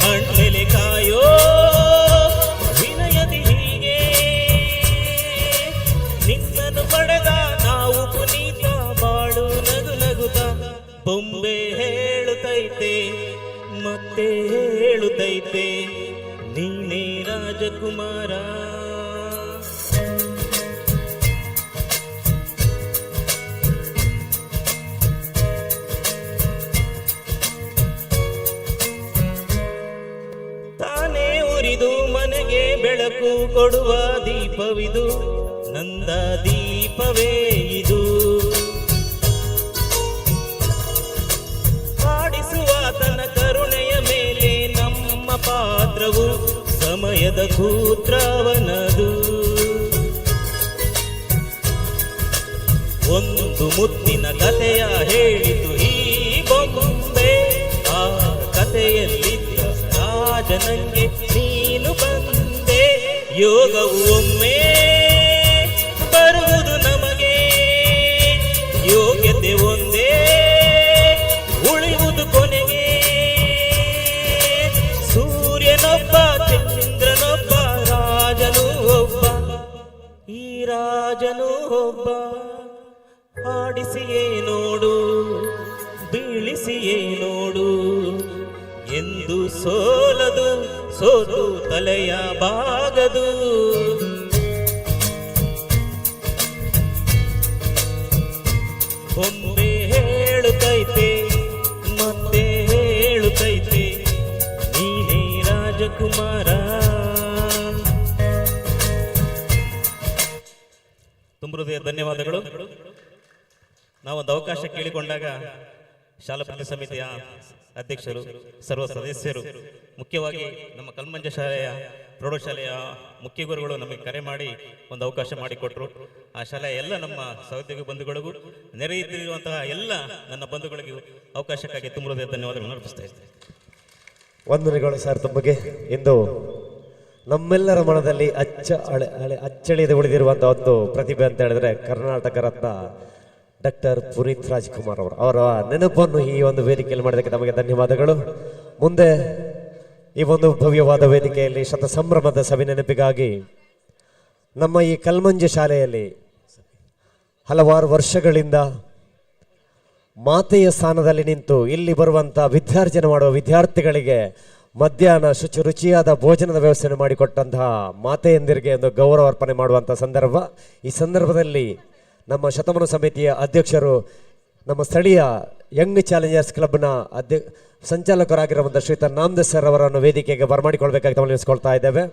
ಹಣ್ಣೆಲೆ ಕಾಯೋ ವಿನಯದಿ ಹೀಗೆ ನಿನ್ನನ್ನು ಪಡೆದ ನಾವು ಪುನೀತ ಬಾಳು ನಗು ನಗುತ್ತ. ಬೊಂಬೆ ಹೇಳುತ್ತೈತೆ ಮತ್ತೆ ಹೇಳುತ್ತೈತೆ ನೀನೇ ರಾಜಕುಮಾರ. ತಾನೇ ಉರಿದು ಮನೆಗೆ ಬೆಳಕು ಕೊಡುವ ದೀಪವಿದು ನಂದ ದೀಪವೇ ಇದು. ಆಡಿಸುವ ತನ್ನ ಕರುಣೆಯ ಮೇಲೆ ನಮ್ಮ ಪಾತ್ರವು ಸಮಯದ ಸೂತ್ರವನದು. ಒಂದು ಮುತ್ತಿನ ಕಥೆಯ ಹೇಳಿತು ಈ ಬೊಂಬೆ, ಆ ಕಥೆಯಲ್ಲಿದ್ದ ರಾಜನಂಗೆ ನೀನು ಬಂದೆ. ಯೋಗವು ಒಮ್ಮೆ ಬರುವುದು ನಮಗೆ, ಯೋಗ್ಯತೆ ಒಂದೇ ಉಳಿಯುವುದು ಕೊನೆಗೆ. ಸೂರ್ಯನೊಬ್ಬ ಚಂದ್ರನೊಬ್ಬ ರಾಜನು ಒಬ್ಬ, ಈ ರಾಜನು ಒಬ್ಬ. ಆಡಿಸಿಯೇ ನೋಡು ಬೀಳಿಸಿಯೇ ನೋಡು ಎಂದು ಸೋಲದು ಸೋತು ತಲೆಯ ಬಾಗದು. ಬೊಂಬೆ ಹೇಳುತ್ತೈತೆ ಮತ್ತೆ ಹೇಳು ಕುಮಾರ. ತುಂಬ ಹೃದಯ ಧನ್ಯವಾದಗಳು. ನಾವೊಂದು ಅವಕಾಶ ಕೇಳಿಕೊಂಡಾಗ ಶಾಲಾ ಪ್ರತಿ ಸಮಿತಿಯ ಅಧ್ಯಕ್ಷರು, ಸರ್ವ ಸದಸ್ಯರು, ಮುಖ್ಯವಾಗಿ ನಮ್ಮ ಕಲ್ಮಂಜ ಶಾಲೆಯ ಪ್ರೌಢಶಾಲೆಯ ಮುಖ್ಯ ಗುರುಗಳು ನಮಗೆ ಕರೆ ಮಾಡಿ ಒಂದು ಅವಕಾಶ ಮಾಡಿಕೊಟ್ರು. ಆ ಶಾಲೆಯ ಎಲ್ಲ ನಮ್ಮ ಸಹೋದ್ಯೋಗಿ ಬಂಧುಗಳಿಗೂ, ನೆರೆಯಿರುವಂತಹ ಎಲ್ಲ ನನ್ನ ಬಂಧುಗಳಿಗೂ ಅವಕಾಶಕ್ಕಾಗಿ ತುಂಬ ಹೃದಯ ಧನ್ಯವಾದಗಳನ್ನು ಅರ್ಪಿಸ್ತಾ ಇದ್ದೇನೆ. ವಂದನೆಗಳು ಸರ್ ತಮಗೆ. ಇಂದು ನಮ್ಮೆಲ್ಲರ ಮನದಲ್ಲಿ ಅಚ್ಚಳಿದು ಉಳಿದಿರುವಂತಹ ಒಂದು ಪ್ರತಿಭೆ ಅಂತ ಹೇಳಿದ್ರೆ ಕರ್ನಾಟಕ ರತ್ನ ಡಾಕ್ಟರ್ ಪುನೀತ್ ರಾಜ್ಕುಮಾರ್ ಅವರು. ಅವರ ನೆನಪನ್ನು ಈ ಒಂದು ವೇದಿಕೆಯಲ್ಲಿ ಮಾಡೋದಕ್ಕೆ ತಮಗೆ ಧನ್ಯವಾದಗಳು. ಮುಂದೆ ಈ ಒಂದು ಭವ್ಯವಾದ ವೇದಿಕೆಯಲ್ಲಿ ಶತ ಸಂಭ್ರಮದ ಸವಿ ನೆನಪಿಗಾಗಿ ನಮ್ಮ ಈ ಕಲ್ಮಂಜ ಶಾಲೆಯಲ್ಲಿ ಹಲವಾರು ವರ್ಷಗಳಿಂದ ಮಾತೆಯ ಸ್ಥಾನದಲ್ಲಿ ನಿಂತು ಇಲ್ಲಿ ಬರುವಂಥ ವಿದ್ಯಾರ್ಜನೆ ಮಾಡುವ ವಿದ್ಯಾರ್ಥಿಗಳಿಗೆ ಮಧ್ಯಾಹ್ನ ರುಚಿಯಾದ ಭೋಜನದ ವ್ಯವಸ್ಥೆ ಮಾಡಿಕೊಟ್ಟಂತಹ ಮಾತೆಯಂದಿರಿಗೆ ಒಂದು ಗೌರವ ಅರ್ಪಣೆ ಮಾಡುವಂಥ ಸಂದರ್ಭ. ಈ ಸಂದರ್ಭದಲ್ಲಿ ನಮ್ಮ ಶತಮಾನ ಸಮಿತಿಯ ಅಧ್ಯಕ್ಷರು, ನಮ್ಮ ಸ್ಥಳೀಯ ಯಂಗ್ ಚಾಲೆಂಜರ್ಸ್ ಕ್ಲಬ್ನ ಸಂಚಾಲಕರಾಗಿರುವಂಥ ಶ್ರೀಯುತ ನಾಮದೇವ್ ಸರ್ ಅವರನ್ನು ವೇದಿಕೆಗೆ ಬರಮಾಡಿಕೊಳ್ಬೇಕಾಗಿ ಗಮನಿಸ್ಕೊಳ್ತಾ ಇದ್ದೇವೆ.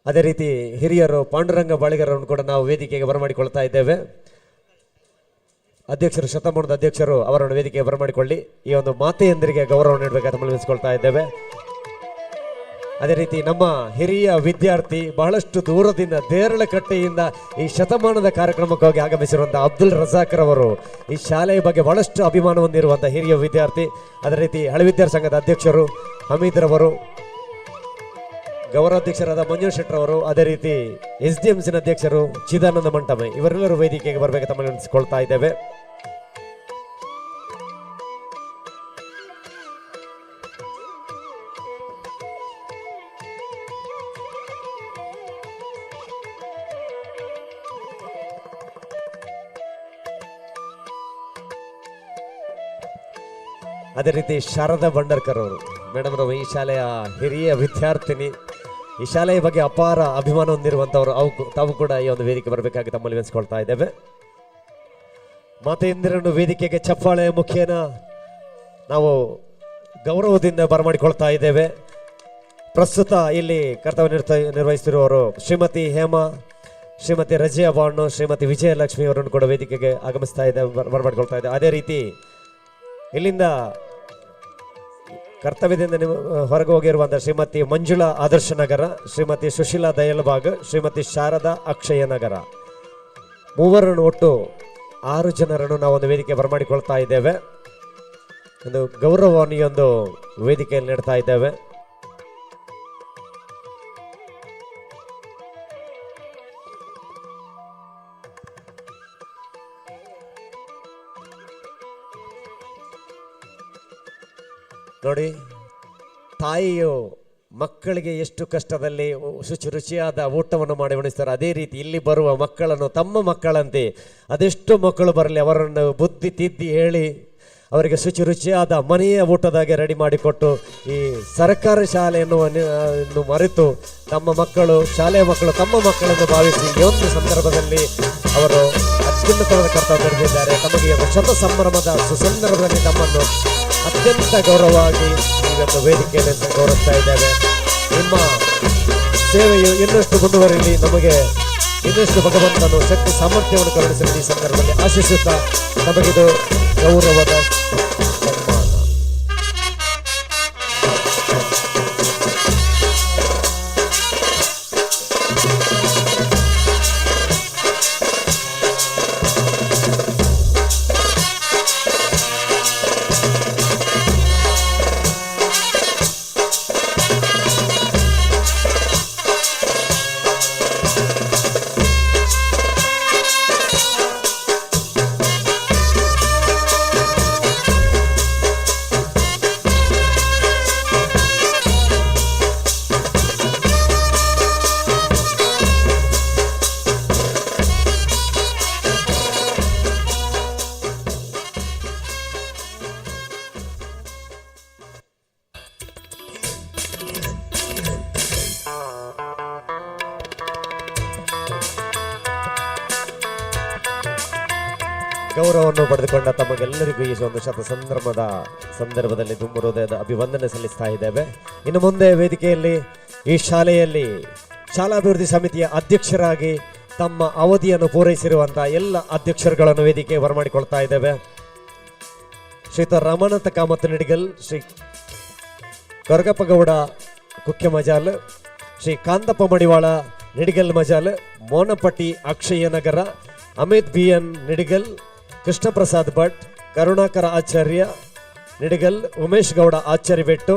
ಅದೇ ರೀತಿ ಹಿರಿಯರು ಪಾಂಡುರಂಗ ಬಾಳಿಗರನ್ನು ಕೂಡ ನಾವು ವೇದಿಕೆಗೆ ಬರಮಾಡಿಕೊಳ್ತಾ ಇದ್ದೇವೆ. ಅಧ್ಯಕ್ಷರು, ಶತಮಾನದ ಅಧ್ಯಕ್ಷರು ಅವರನ್ನು ವೇದಿಕೆಗೆ ಬರಮಾಡಿಕೊಳ್ಳಿ. ಈ ಒಂದು ಮಾತೆಯಂದರಿಗೆ ಗೌರವ ನೀಡಬೇಕಾಗಿ ಗಮನಿಸ್ಕೊಳ್ತಾ ಇದ್ದೇವೆ. ಅದೇ ರೀತಿ ನಮ್ಮ ಹಿರಿಯ ವಿದ್ಯಾರ್ಥಿ, ಬಹಳಷ್ಟು ದೂರದಿಂದ ದೇರಳಕಟ್ಟೆಯಿಂದ ಈ ಶತಮಾನದ ಕಾರ್ಯಕ್ರಮಕ್ಕಾಗಿ ಆಗಮಿಸಿರುವಂಥ ಅಬ್ದುಲ್ ರಜಾಕರ್ ಅವರು ಈ ಶಾಲೆಯ ಬಗ್ಗೆ ಬಹಳಷ್ಟು ಅಭಿಮಾನ ಹೊಂದಿರುವಂಥ ಹಿರಿಯ ವಿದ್ಯಾರ್ಥಿ. ಅದೇ ರೀತಿ ಹಳೆ ವಿದ್ಯಾರ್ಥಿ ಸಂಘದ ಅಧ್ಯಕ್ಷರು ಹಮೀದ್ ರವರು, ಗೌರವಾಧ್ಯಕ್ಷರಾದ ಮಂಜು ಶೆಟ್ಟರವರು, ಅದೇ ರೀತಿ SDMCನ ಅಧ್ಯಕ್ಷರು ಚಿದಾನಂದ ಮಂಟಮೆ, ಇವರೆಲ್ಲರೂ ವೇದಿಕೆಗೆ ಬರಬೇಕು ತಮ್ಮನ್ನು ನೆನೆಸಿಕೊಳ್ತಾ ಇದ್ದೇವೆ. ಅದೇ ರೀತಿ ಶಾರದಾ ಭಂಡಾರ್ಕರ್ ಅವರು, ಮೇಡಮ್ ರವರು ಈ ಶಾಲೆಯ ಹಿರಿಯ ವಿದ್ಯಾರ್ಥಿನಿ. ಈ ಶಾಲೆಯ ಬಗ್ಗೆ ಅಪಾರ ಅಭಿಮಾನ ಹೊಂದಿರುವಂಥವ್ರು. ತಾವು ಕೂಡ ಈ ಒಂದು ವೇದಿಕೆ ಬರಬೇಕಾಗಿ ತಮ್ಮಲ್ಲಿ ವಿನಿಸ್ಕೊಳ್ತಾ ಇದ್ದೇವೆ. ಮಾತೆಯಂದಿರನ್ನು ವೇದಿಕೆಗೆ ಚಪ್ಪಾಳೆಯ ಮುಖೇನ ನಾವು ಗೌರವದಿಂದ ಬರಮಾಡಿಕೊಳ್ತಾ ಇದ್ದೇವೆ. ಪ್ರಸ್ತುತ ಇಲ್ಲಿ ಕರ್ತವ್ಯ ನಿರ್ವಹಿಸುತ್ತಿರುವವರು ಶ್ರೀಮತಿ ಹೇಮಾ, ಶ್ರೀಮತಿ ರಜಿಯಾ ಬಾಣು, ಶ್ರೀಮತಿ ವಿಜಯಲಕ್ಷ್ಮಿ ಅವರನ್ನು ಕೂಡ ವೇದಿಕೆಗೆ ಆಗಮಿಸ್ತಾ ಇದ್ದೇವೆ, ಬರಮಾಡಿಕೊಳ್ತಾ ಇದ್ದೇವೆ. ಅದೇ ರೀತಿ ಇಲ್ಲಿಂದ ಕರ್ತವ್ಯದಿಂದ ಹೊರಗೆ ಹೋಗಿರುವಂಥ ಶ್ರೀಮತಿ ಮಂಜುಳಾ ಆದರ್ಶ ನಗರ, ಶ್ರೀಮತಿ ಸುಶೀಲಾ ದಯಲ್ಬಾಗ್, ಶ್ರೀಮತಿ ಶಾರದಾ ಅಕ್ಷಯ ನಗರ, ಮೂವರನ್ನು ಒಟ್ಟು 6 ಜನರನ್ನು ನಾವು ಒಂದು ವೇದಿಕೆ ಬರಮಾಡಿಕೊಳ್ತಾ ಇದ್ದೇವೆ. ಒಂದು ಗೌರವವನ್ನು ಈ ಒಂದು ವೇದಿಕೆಯಲ್ಲಿ ನೀಡ್ತಾ ಇದ್ದೇವೆ. ನೋಡಿ, ತಾಯಿಯು ಮಕ್ಕಳಿಗೆ ಎಷ್ಟು ಕಷ್ಟದಲ್ಲಿ ರುಚಿಯಾದ ಊಟವನ್ನು ಮಾಡಿ ಉಣಿಸ್ತಾರೆ, ಅದೇ ರೀತಿ ಇಲ್ಲಿ ಬರುವ ಮಕ್ಕಳನ್ನು ತಮ್ಮ ಮಕ್ಕಳಂತೆ ಅದೆಷ್ಟು ಮಕ್ಕಳು ಬರಲಿ ಅವರನ್ನು ಬುದ್ಧಿ ತಿದ್ದಿ ಹೇಳಿ ಅವರಿಗೆ ರುಚಿಯಾದ ಮನೆಯ ಊಟದಾಗೆ ರೆಡಿ ಮಾಡಿಕೊಟ್ಟು ಈ ಸರ್ಕಾರಿ ಶಾಲೆಯನ್ನು ಮರೆತು ತಮ್ಮ ಮಕ್ಕಳು, ಶಾಲೆಯ ಮಕ್ಕಳು ತಮ್ಮ ಮಕ್ಕಳನ್ನು ಭಾವಿಸಿ ಈ ಒಂದು ಸಂದರ್ಭದಲ್ಲಿ ಅವರು ಅತ್ಯುನ್ನತವಾದ ಕರ್ತವ್ಯ ನಡೆದಿದ್ದಾರೆ. ತಮಗೆ ಶತ ಸಂಭ್ರಮದ ಸುಸಂದರ್ಭದಲ್ಲಿ ತಮ್ಮನ್ನು ಅತ್ಯಂತ ಗೌರವವಾಗಿ ಈ ಒಂದು ವೇದಿಕೆಯಲ್ಲಿ ಗೌರವಿಸ್ತಾ ಇದ್ದೇವೆ. ನಿಮ್ಮ ಸೇವೆಯು ಇನ್ನಷ್ಟು ಮುಂದುವರಿಯಲಿ, ನಮಗೆ ಇನ್ನಷ್ಟು ಭಗವಂತನು ಶಕ್ತಿ ಸಾಮರ್ಥ್ಯವನ್ನು ಕರುಣಿಸಲಿ ಈ ಸಂದರ್ಭದಲ್ಲಿ ಆಶಿಸುತ್ತಾ ನಮಗಿದು ಗೌರವದ ಸನ್ಮಾನ. ಗೌರವವನ್ನು ಪಡೆದುಕೊಂಡ ತಮಗೆಲ್ಲರಿಗೂ ಈ ಒಂದು ಶತ ಸಂಭ್ರಮದ ಸಂದರ್ಭದಲ್ಲಿ ತುಂಬ ಹೃದಯದ ಅಭಿವಂದನೆ ಸಲ್ಲಿಸ್ತಾ ಇದ್ದೇವೆ. ಇನ್ನು ಮುಂದೆ ವೇದಿಕೆಯಲ್ಲಿ ಈ ಶಾಲೆಯಲ್ಲಿ ಶಾಲಾಭಿವೃದ್ಧಿ ಸಮಿತಿಯ ಅಧ್ಯಕ್ಷರಾಗಿ ತಮ್ಮ ಅವಧಿಯನ್ನು ಪೂರೈಸಿರುವಂತಹ ಎಲ್ಲ ಅಧ್ಯಕ್ಷರುಗಳನ್ನು ವೇದಿಕೆಗೆ ಬರಮಾಡಿಕೊಳ್ತಾ ಇದ್ದೇವೆ. ಶ್ರೀಯುತ ರಮಣತ ಕಾಮತ್ ನಿಡಿಗಲ್, ಶ್ರೀ ಕೊರಗಪ್ಪ ಗೌಡ ಕುಖ್ಯ ಮಜಾಲ್, ಶ್ರೀ ಕಾಂತಪ್ಪ ಮಡಿವಾಳ ನಿಡಿಗಲ್ ಮಜಾಲ್, ಮೋನಪಟ್ಟಿ ಅಕ್ಷಯ ನಗರ, ಅಮಿತ್ ಬಿ ಎನ್ ನಿಡಿಗಲ್, ಕೃಷ್ಣ ಪ್ರಸಾದ್ ಭಟ್, ಕರುಣಾಕರ ಆಚಾರ್ಯ ನಿಡಿಗಲ್, ಉಮೇಶ್ ಗೌಡ ಆಚಾರ್ಯ ಬೆಟ್ಟು,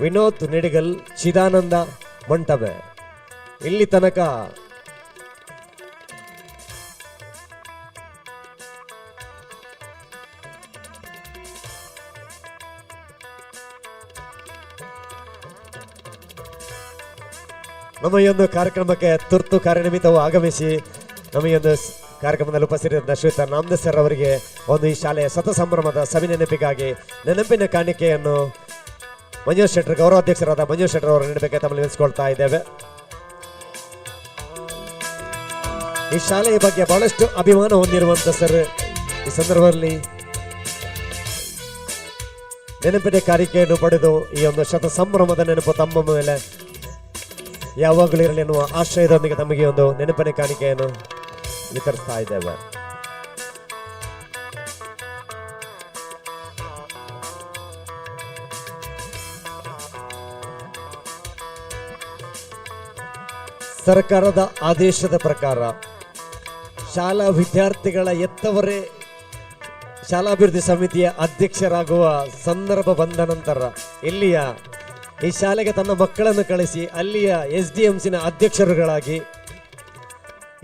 ವಿನೋದ್ ನಿಡಿಗಲ್, ಚಿದಾನಂದ ಮಂಟಬೆ. ಇಲ್ಲಿ ತನಕ ನಮ್ಮ ಈ ಒಂದು ಕಾರ್ಯಕ್ರಮಕ್ಕೆ ತುರ್ತು ಕಾರ್ಯನಿಮಿತ್ತವು ಆಗಮಿಸಿ ನಮ್ಮ ಈ ಒಂದು ಕಾರ್ಯಕ್ರಮದಲ್ಲಿ ಉಪಸ್ಥಿತ ಶ್ರೀಯುತ ನಾಮದೇವ್ ಸರ್ ಅವರಿಗೆ ಒಂದು ಈ ಶಾಲೆಯ ಶತ ಸಂಭ್ರಮದ ಸವಿ ನೆನಪಿಗಾಗಿ ನೆನಪಿನ ಕಾಣಿಕೆಯನ್ನು ಮಂಜುನಾಥ್ ಶೆಟ್ಟರ್, ಗೌರವಾಧ್ಯಕ್ಷರಾದ ಮಂಜುನಾಥ್ ಶೆಟ್ಟರ್ ಅವರ ನೆನಪಿಗೆ ತಮ್ಮಲ್ಲಿ ನಿಲ್ಲಿಸಿಕೊಳ್ತಾ ಇದ್ದೇವೆ. ಈ ಶಾಲೆಯ ಬಗ್ಗೆ ಬಹಳಷ್ಟು ಅಭಿಮಾನ ಹೊಂದಿರುವಂತ ಸರ್ ಈ ಸಂದರ್ಭದಲ್ಲಿ ನೆನಪಿನ ಕಾಣಿಕೆಯನ್ನು ಪಡೆದು ಈ ಒಂದು ಶತ ಸಂಭ್ರಮದ ನೆನಪು ತಮ್ಮ ಮೇಲೆ ಯಾವಾಗಲೂ ಇರಲಿ ಎನ್ನುವ ಆಶ್ರಯದೊಂದಿಗೆ ತಮಗೆ ಒಂದು ನೆನಪಿನ ಕಾಣಿಕೆಯನ್ನು ವಿತರಿಸ್ತಾ ಇದ್ದೇವೆ. ಸರ್ಕಾರದ ಆದೇಶದ ಪ್ರಕಾರ ಶಾಲಾ ವಿದ್ಯಾರ್ಥಿಗಳ ಎತ್ತವರೇ ಶಾಲಾಭಿವೃದ್ಧಿ ಸಮಿತಿಯ ಅಧ್ಯಕ್ಷರಾಗುವ ಸಂದರ್ಭ ಬಂದ ನಂತರ ಇಲ್ಲಿಯ ಈ ಶಾಲೆಗೆ ತನ್ನ ಮಕ್ಕಳನ್ನು ಕಳಿಸಿ ಅಲ್ಲಿಯ SDMCನ ಅಧ್ಯಕ್ಷರುಗಳಾಗಿ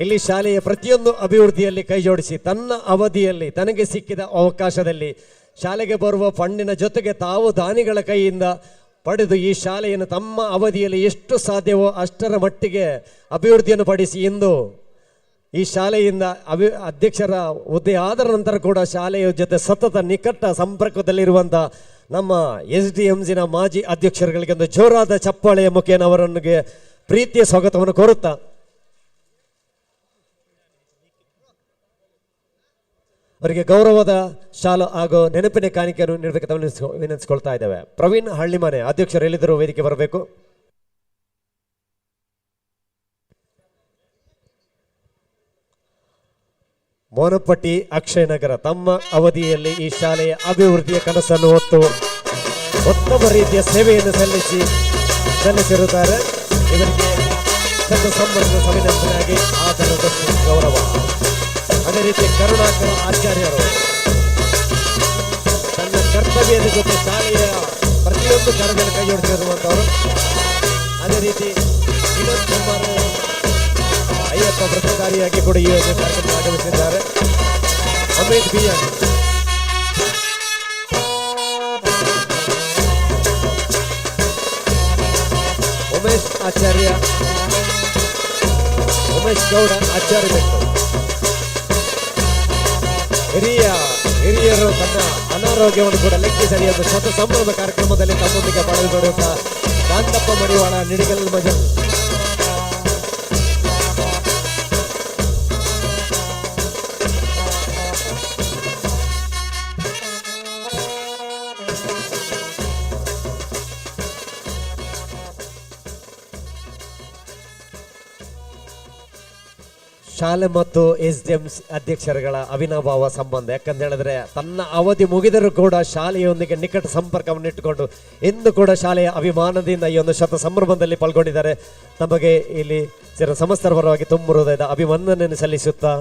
ಇಲ್ಲಿ ಶಾಲೆಯ ಪ್ರತಿಯೊಂದು ಅಭಿವೃದ್ಧಿಯಲ್ಲಿ ಕೈ ಜೋಡಿಸಿ ತನ್ನ ಅವಧಿಯಲ್ಲಿ ತನಗೆ ಸಿಕ್ಕಿದ ಅವಕಾಶದಲ್ಲಿ ಶಾಲೆಗೆ ಬರುವ ಫಂಡಿನ ಜೊತೆಗೆ ತಾವು ದಾನಿಗಳ ಕೈಯಿಂದ ಪಡೆದು ಈ ಶಾಲೆಯನ್ನು ತಮ್ಮ ಅವಧಿಯಲ್ಲಿ ಎಷ್ಟು ಸಾಧ್ಯವೋ ಅಷ್ಟರ ಮಟ್ಟಿಗೆ ಅಭಿವೃದ್ಧಿಯನ್ನು ಪಡಿಸಿ ಇಂದು ಈ ಶಾಲೆಯಿಂದ ಅಧ್ಯಕ್ಷರ ಹುದ್ದೆ ಆದ ನಂತರ ಕೂಡ ಶಾಲೆಯ ಜೊತೆ ಸತತ ನಿಕಟ ಸಂಪರ್ಕದಲ್ಲಿರುವಂಥ ನಮ್ಮ SDMCನ ಮಾಜಿ ಅಧ್ಯಕ್ಷರುಗಳಿಗೆ ಒಂದು ಜೋರಾದ ಚಪ್ಪಾಳೆಯ ಮುಖೇನ ಅವರೊಂದಿಗೆ ಪ್ರೀತಿಯ ಸ್ವಾಗತವನ್ನು ಕೋರುತ್ತಾ ಅವರಿಗೆ ಗೌರವದ ಶಾಲು ಹಾಗೂ ನೆನಪಿನ ಕಾಣಿಕೆಯನ್ನು ನೀಡಬೇಕು ವಿನಂತಿಸಿಕೊಳ್ತಾ ಇದ್ದೇವೆ. ಪ್ರವೀಣ್ ಹಳ್ಳಿಮನೆ ಅಧ್ಯಕ್ಷರು ಎಲ್ಲಿದ್ದರೂ ವೇದಿಕೆ ಬರಬೇಕು. ಮೋನಪಟ್ಟಿ ಅಕ್ಷಯ ನಗರ ತಮ್ಮ ಅವಧಿಯಲ್ಲಿ ಈ ಶಾಲೆಯ ಅಭಿವೃದ್ಧಿಯ ಕನಸನ್ನು ಹೊತ್ತು ಉತ್ತಮ ರೀತಿಯ ಸೇವೆಯನ್ನು ಸಲ್ಲಿಸಿರುತ್ತಾರೆ. ಇವರಿಗೆ ಶತ ಸಂಭ್ರಮದ ಸವಿನಂದನೆಯಾಗಿ ಆಧಾರದ ಗೌರವ. ಅದೇ ರೀತಿ ಕರುಣಾಕರ ಆಚಾರ್ಯರು ತನ್ನ ಕರ್ತವ್ಯದ ಜೊತೆ ಶಾಲೆಯ ಪ್ರತಿಯೊಂದು ಕಾರ್ಯದಲ್ಲಿ ಕೈ ಜೋಡಿಸಿರುವಂತವರು. ಅದೇ ರೀತಿ ವಿನೋದ್ ಕುಮಾರ್ ಅಯ್ಯಪ್ಪ ವೃತ್ತಧಾರಿಯಾಗಿ ಕೂಡ ಈ ಒಂದು ಕಾರ್ಯಕ್ರಮ ಆಗಮಿಸಿದ್ದಾರೆ. ಅಮಿತ್ ಬಿ ಎನ್, ಉಮೇಶ್ ಆಚಾರ್ಯ, ಉಮೇಶ್ ಗೌಡ ಆಚಾರ್ಯ ಬೆಟ್ಟು. ಹಿರಿಯರು ತನ್ನ ಅನಾರೋಗ್ಯವನ್ನು ಕೂಡ ಲೆಕ್ಕಿಸಲಿ ಎಂದು ಶತ ಸಂಭ್ರಮ ಕಾರ್ಯಕ್ರಮದಲ್ಲಿ ತಮ್ಮೊಂದಿಗೆ ಪಾಲ್ಗೊಳ್ಳುತ್ತಾ ಕಾಂತಪ್ಪ ಮಡಿವಾಳ ನಿಡಿಗಲ್ ಮಜಲ್. ಶಾಲೆ ಮತ್ತು SDMC ಅಧ್ಯಕ್ಷರುಗಳ ಅವಿನಾಭಾವ ಸಂಬಂಧ. ಯಾಕಂತ ಹೇಳಿದ್ರೆ ತನ್ನ ಅವಧಿ ಮುಗಿದರೂ ಕೂಡ ಶಾಲೆಯೊಂದಿಗೆ ನಿಕಟ ಸಂಪರ್ಕವನ್ನು ಇಟ್ಟುಕೊಂಡು ಇಂದು ಕೂಡ ಶಾಲೆಯ ಅಭಿಮಾನದಿಂದ ಈ ಒಂದು ಶತ ಸಂಭ್ರಮದಲ್ಲಿ ಪಾಲ್ಗೊಂಡಿದ್ದಾರೆ. ತಮಗೆ ಇಲ್ಲಿ ಸಮಸ್ತರ ಪರವಾಗಿ ತುಂಬ ಹೃದಯದ ಅಭಿವಂದನೆಯನ್ನು ಸಲ್ಲಿಸುತ್ತಾ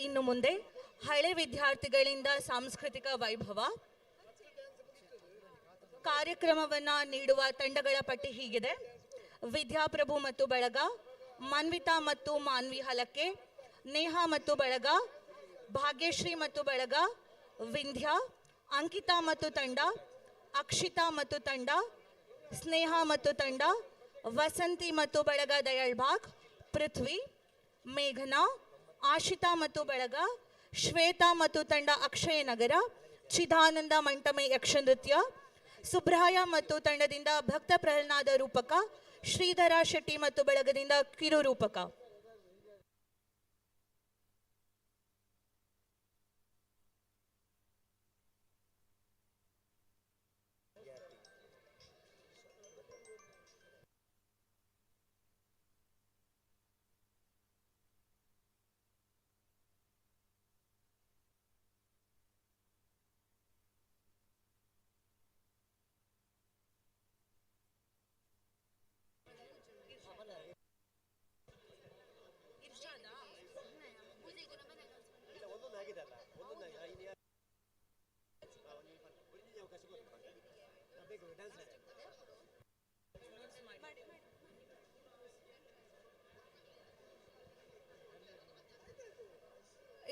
ಇನ್ನು ಮುಂದೆ ಹಳೆ ವಿದ್ಯಾರ್ಥಿಗಳಿಂದ ಸಾಂಸ್ಕೃತಿಕ ವೈಭವ. ಕಾರ್ಯಕ್ರಮವನ್ನ ನೀಡುವ ತಂಡಗಳ ಪಟ್ಟಿ ಹೀಗಿದೆ: ವಿದ್ಯಾಪ್ರಭು ಮತ್ತು ಬಳಗ, ಮನ್ವಿತಾ ಮತ್ತು ಮಾನ್ವಿ ಹಲಕ್ಕೆ, ನೇಹಾ ಮತ್ತು ಬಳಗ, ಭಾಗ್ಯಶ್ರೀ ಮತ್ತು ಬಳಗ, ವಿಂಧ್ಯ, ಅಂಕಿತಾ ಮತ್ತು ತಂಡ, ಅಕ್ಷಿತಾ ಮತ್ತು ತಂಡ, ಸ್ನೇಹ ಮತ್ತು ತಂಡ, ವಸಂತಿ ಮತ್ತು ಬಳಗ ದಯಾಳ್ಬಾಗ್, ಪೃಥ್ವಿ, ಮೇಘನಾ, ಆಶಿತಾ ಮತ್ತು ಬಳಗ, ಶ್ವೇತಾ ಮತ್ತು ತಂಡ ಅಕ್ಷಯನಗರ, ಚಿದಾನಂದ ಮಂಟಮೆ ಯಕ್ಷನೃತ್ಯ, ಸುಬ್ರಾಯ ಮತ್ತು ತಂಡದಿಂದ ಭಕ್ತ ಪ್ರಹ್ಲಾದ ರೂಪಕ, ಶ್ರೀಧರ ಶೆಟ್ಟಿ ಮತ್ತು ಬಳಗದಿಂದ ಕಿರು ರೂಪಕ.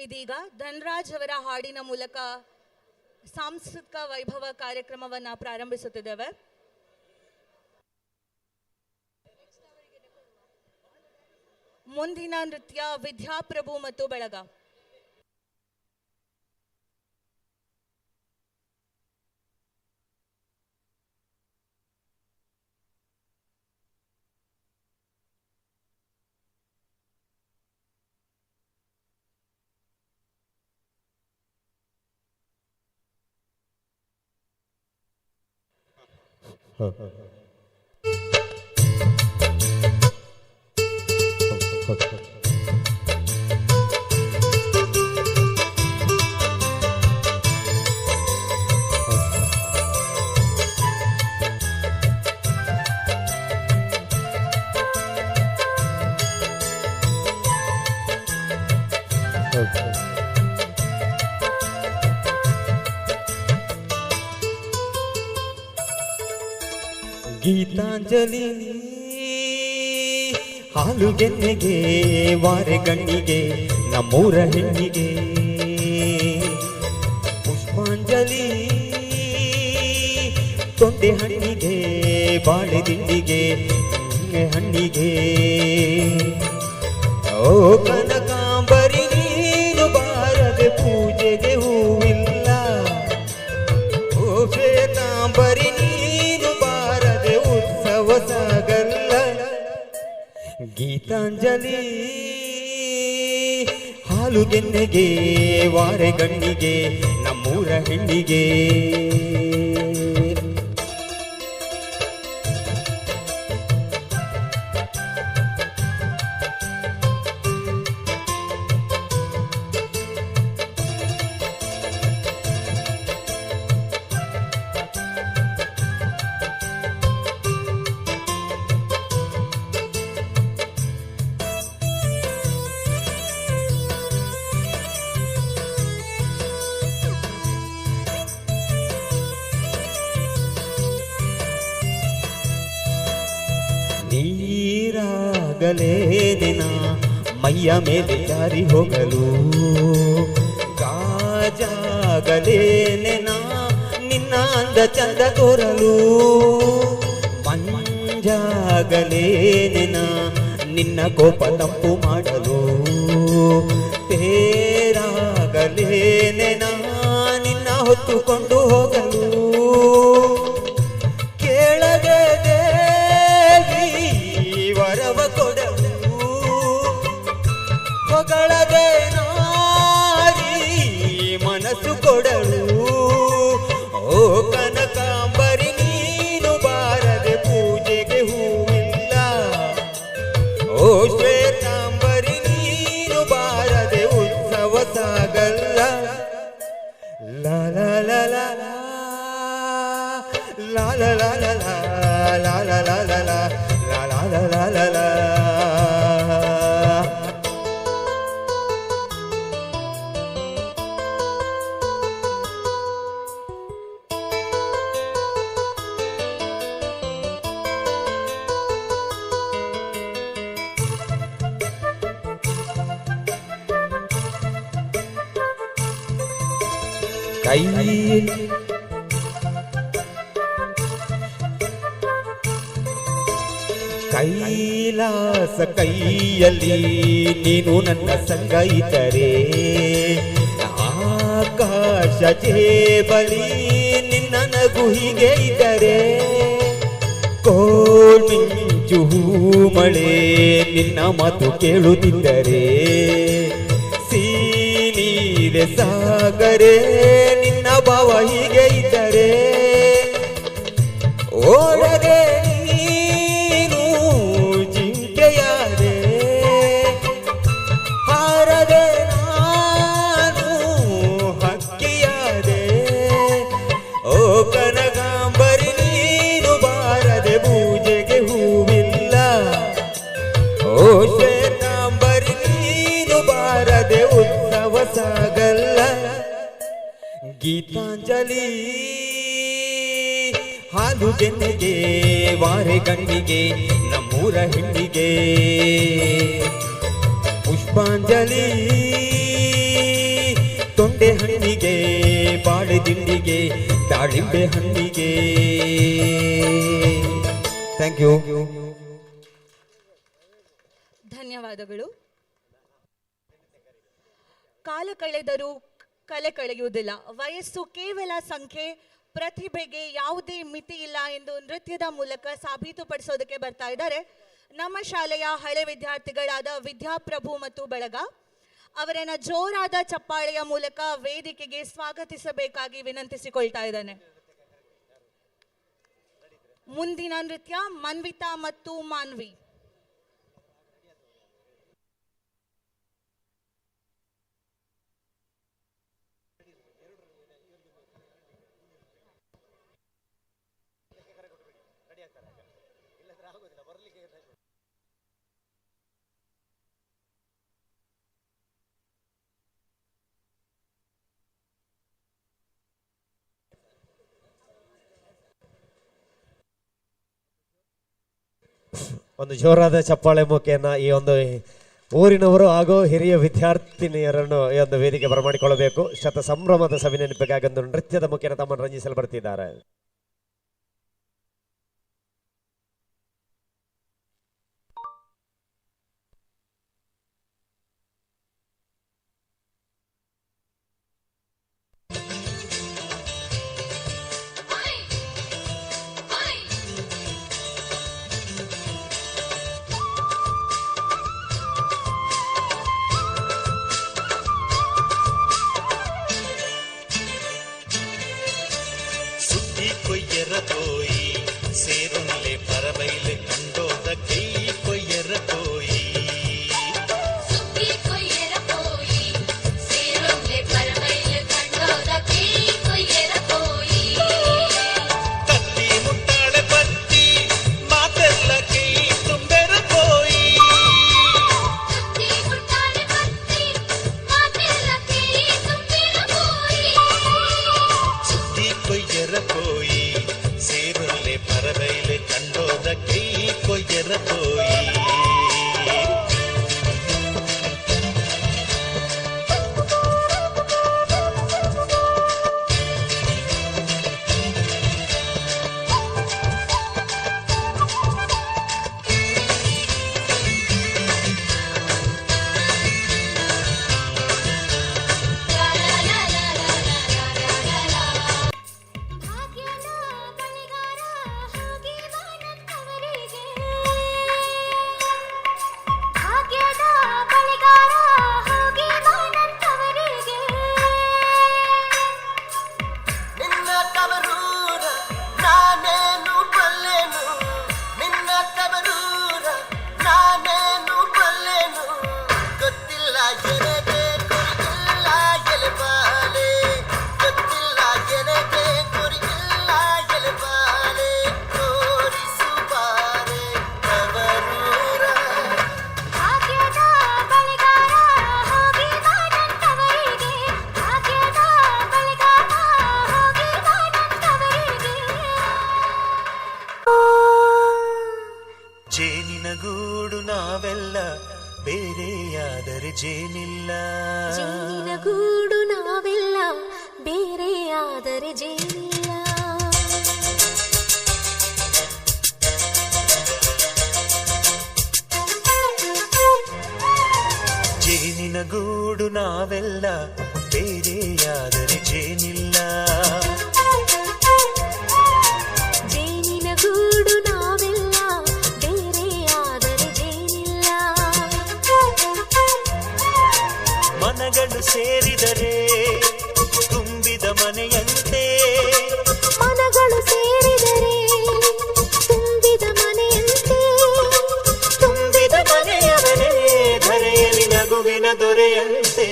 ಇದೀಗ ಧನ್ರಾಜ್ ಅವರ ಹಾಡಿನ ಮೂಲಕ ಸಾಂಸ್ಕೃತಿಕ ವೈಭವ ಕಾರ್ಯಕ್ರಮವನ್ನ ಪ್ರಾರಂಭಿಸುತ್ತಿದ್ದೇವೆ. ಮುಂದಿನ ನೃತ್ಯ ವಿದ್ಯಾಪ್ರಭು ಮತ್ತು ಬಳಗ. ಗೀತಾಂಜಲಿ ಹಾಲುಗೆನ್ನೆಗೆ ವಾರೆ ಗಣ್ಣಿಗೆ ನಮ್ಮೂರ ಹೆಣ್ಣಿಗೆ, ಪುಷ್ಪಾಂಜಲಿ ತೊಂಡೆ ಹಣ್ಣಿಗೆ ಬಾಳೆ ದಿಂಡಿಗೆ ಹಣ್ಣಿಗೆ. ಓ ಕನಕಾಂಬರಿ ನೀನು ಬಾರದೆ ಪೂಜೆಗೆ ಹೂವಿಲ್ಲ, ಓ ಶ್ವೇತಾಂಬರಿ ನೀನು ಬಾರದೆ ಉತ್ಸವ ಸಾಗಲ್ಲ. ಗೀತಾಂಜಲಿ ಹಾಲುಗೆನ್ನೆಗೆ ವಾರೆ ಗಣ್ಣಿಗೆ ನಮ್ಮೂರ ಹೆಣ್ಣಿಗೆ. ನೀರಾಗಲೇನೆನ ಮೈಯ ಮೇಲೆ ಜಾರಿ ಹೋಗಲು, ಗಾಜಾಗಲೇನೆನ ನಿನ್ನ ಅಂದ ಚಂದ ತೋರಲು, ಮಂಜಾಗಲೇನೆನ ನಿನ್ನ ಕೋಪ ತಪ್ಪು ಮಾಡಲು, ತೇರಾಗಲೇನೆನ ನಿನ್ನ ಹೊತ್ತುಕೊಂಡು ಹೋಗಲು. ಕೇಳದೆ ದೇವಿ ವರವ ಕೊಡಲು, ಹೊಗಳದೆ ನಾರಿ ಮನಸ್ಸು ಕೊಡಲು. ಓ ಕನಕಾಂಬರಿ ನೀನು ಬಾರದೆ ಪೂಜೆಗೆ ಹೂವಿಲ್ಲ, ಓ ಶ್ವೇತಾಂಬರಿ ನೀನು ಬಾರದೆ ಉತ್ಸವ ಸಾಗಲ್ಲ. ಲಾ ಲಾ ಲಾ ಲಾ ಲಾ ಲಾ ಲಾ ಲಾ ಲಾ ಲಾ ಲಾ ಲಾ ಲಾ ಲಾ ಲಾ ಲಾ ಲಾ. ಕೈಲಾಸ ಕೈಯಲ್ಲಿ ನೀನು ನನ್ನ ಸಂಗ ಇದ್ದರೆ, ಆಕಾಶ ಜೇಬಲಿ ನಿನ್ನ ನಗು ಹೀಗೆ ಇದ್ದರೆ, ಕೋಲ್ಮಿಂಚು ಮಳೆ ನಿನ್ನ ಮಾತು ಕೇಳುತ್ತಿದ್ದರೆ, ಸೀನೀರೆ ಸಾಗರೆ ನಿನ್ನ ಭಾವ ಹೀಗೆ ಇದ್ದರೆ, ಓಡದೆ ನೀನು ಜಿಂಕೆಯಾದೆ, ಹಾರದೆ ನಾನು ಹಕ್ಕಿಯಾದೆ, ಓ ಕನಕಾಂಬರಿ ನೀನು ಬಾರದೆ ಪೂಜೆಗೆ ಹೂವಿಲ್ಲ, ಓ ಶ್ವೇತಾಂಬರಿ ನೀನು ಬಾರದೆ ಉತ್ಸವ ಸಾಗಲ್ಲ. ಗೀತಾಂಜಲಿ ಹಾಲು ಬೆನ್ನಿಗೆ ವಾರೆ ಗಣ್ಣಿಗೆ ನಮ್ಮೂರ ಹೆಣ್ಣಿಗೆ, ಪುಷ್ಪಾಂಜಲಿ ತೊಂಡೆ ಹಣ್ಣಿಗೆ ಬಾಳೆ ದಿಂಡಿಗೆ ದಾಳಿಂಬೆ ಹಣ್ಣಿಗೆ. Thank you. ಧನ್ಯವಾದಗಳು. ಕಾಲ ಕಳೆದರೂ ಕಲೆ ಕಳೆಯುವುದಿಲ್ಲ. ವಯಸ್ಸು ಕೇವಲ ಸಂಖ್ಯೆ. ಪ್ರತಿಭೆಗೆ ಯಾವುದೇ ಮಿತಿ ಇಲ್ಲ ಎಂದು ನೃತ್ಯದ ಮೂಲಕ ಸಾಬೀತುಪಡಿಸೋದಕ್ಕೆ ಬರ್ತಾ ಇದ್ದಾರೆ ನಮ್ಮ ಶಾಲೆಯ ಹಳೆ ವಿದ್ಯಾರ್ಥಿಗಳಾದ ವಿದ್ಯಾಪ್ರಭು ಮತ್ತು ಬಳಗ. ಅವರನ್ನ ಜೋರಾದ ಚಪ್ಪಾಳೆಯ ಮೂಲಕ ವೇದಿಕೆಗೆ ಸ್ವಾಗತಿಸಬೇಕಾಗಿ ವಿನಂತಿಸಿಕೊಳ್ತಾ ಇದ್ದಾನೆ. ಮುಂದಿನ ನೃತ್ಯ ಮನ್ವಿತಾ ಮತ್ತು ಮಾನ್ವಿ. ಒಂದು ಜೋರಾದ ಚಪ್ಪಾಳೆ ಮುಖೇನ ಈ ಒಂದು ಊರಿನವರು ಹಾಗೂ ಹಿರಿಯ ವಿದ್ಯಾರ್ಥಿನಿಯರನ್ನು ಈ ಒಂದು ವೇದಿಕೆ ಬರಮಾಡಿಕೊಳ್ಳಬೇಕು. ಶತ ಸಂಭ್ರಮದ ಸವಿ ನೆನಪಿಗಾಗಿ ಒಂದು ನೃತ್ಯದ ಮುಖೇನ ತಮ್ಮನ್ನು ರಂಜಿಸಲು ಬರ್ತಿದ್ದಾರೆ. கொய்யற போய் சேருநிலை பறவையில கண்டோத கை கொய்யற போய் சுத்தி கொய்யற போய் சேருநிலை பறவையில கண்டோத கை கொய்யற போய் தத்தி முட்டாள பத்தி மாத்தல்ல கை ತುಂಬೆರ போய் தத்தி முட்டாள பத்தி மாத்தல்ல கை ತುಂಬೆರ போய் சுத்தி கொய்யற போய் சேருநிலை பறவையில கண்டோத கை கொய்யற போய் ಭಾಗ್ಯದ ಬಳಿಗಾರ ಹೋಗಿ ಬಾನಂತವರಿಗೆ ಭಾಗ್ಯದ ಬಳಿಗಾರ ಹೋಗಿ ಬಾನಂತವರಿಗೆ ನಿನ್ನ ತವರೂರ ನಾನೇನು ಬಲ್ಲೆನು, ನಿನ್ನ ತವರೂರ ನಾನೇನು ಬಲ್ಲೆನು, ಗೊತ್ತಿಲ್ಲ ಎನಗೆ ಗುರಿಯಿಲ್ಲ ಎಲೆಬಾಲೆ, ಗೊತ್ತಿಲ್ಲ ಎನಗೆ ಗುರಿಯಿಲ್ಲ ಎಲೆಬಾಲೆ, ತೋರಿಸು ಬಾರೆ ತವರೂರ. ಭಾಗ್ಯದ ಬಳಿಗಾರ ಹೋಗಿ ಬಾನಂತವರಿಗೆ ಭಾಗ್ಯದ ಬಳಿಗಾರ ಹೋಗಿ ಬಾನಂತವರಿಗೆ ಜೇನಿನ ಗೂಡು ನಾವೆಲ್ಲ ಬೇರೆಯಾದರೆ ಜೇನಿಲ್ಲ ಜೇನಿನ ಗೂಡು ನಾವೆಲ್ಲ ಬೇರೆಯಾದರೆ ಜೇನಿಲ್ಲ. ಜೇನಿನ ಗೂಡು ನಾವೆಲ್ಲ ಬೇರೆಯಾದರೆ ಜೇನಿಲ್ಲ. ಜೇನಿನ ಗೂಡು ನಾವೆಲ್ಲ ಬೇರೆಯಾದರೆ ಜೇನಿಲ್ಲ. ಮನಗಳು ಸೇರಿದರೆ ತುಂಬಿದ ಮನೆಯಂತೆ. ಮನಗಳು ಸೇರಿದರೆ ತುಂಬಿದ ಮನೆಯಂತೆ. ತುಂಬಿದ ಮನೆಯವರೇ ಧರೆಯಲ್ಲಿ ನಗುವಿನ ದೊರೆಯಂತೆ.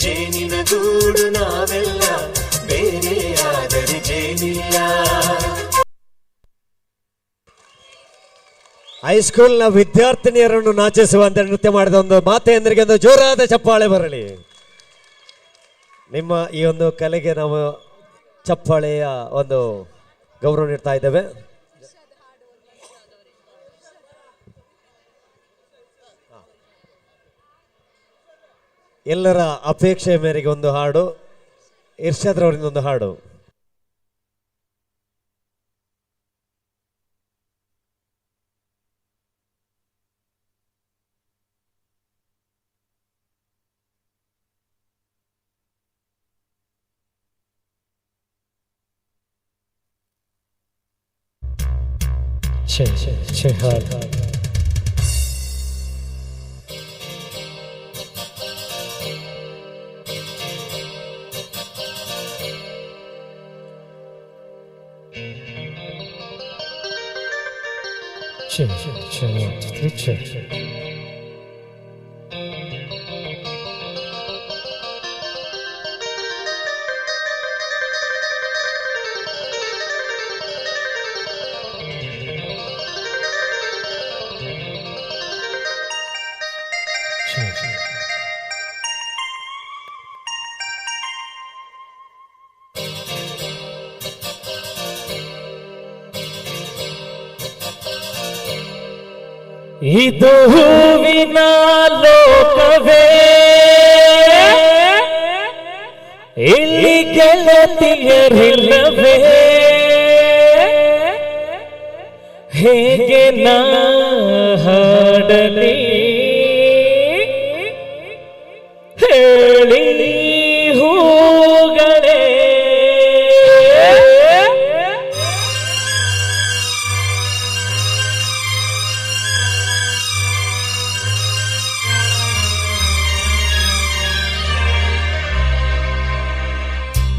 ಜೇನಿನ ಗೂಡು ನಾವೆಲ್ಲ ಬೇರೆಯಾದರೆ ಜೇನಿಲ್ಲ. ಹೈಸ್ಕೂಲ್ನ ವಿದ್ಯಾರ್ಥಿನಿಯರನ್ನು ನಾಚಿಸುವಂತೆ ನೃತ್ಯ ಮಾಡಿದ ಒಂದು ಮಾತೆಯಂದರಿಗೆ ಒಂದು ಜೋರಾದ ಚಪ್ಪಾಳೆ ಬರಲಿ. ನಿಮ್ಮ ಈ ಒಂದು ಕಲೆಗೆ ನಾವು ಚಪ್ಪಾಳೆಯ ಒಂದು ಗೌರವ ನೀಡ್ತಾ ಇದ್ದೇವೆ. ಎಲ್ಲರ ಅಪೇಕ್ಷೆಯ ಮೇರೆಗೆ ಒಂದು ಹಾಡು, ಇರ್ಷಾದ್ರವರಿಂದ ಒಂದು ಹಾಡು. ಇದು ಹೂವಿನ ಲೋಕವೇ, ಇಲ್ಲಿ ಗೆಳತಿಯರಿಲ್ಲವೇ, ಹೇಗೆ ನಾ ಹಾಡಲಿ ಹೇಳಿ ಹೂಗಳೇ.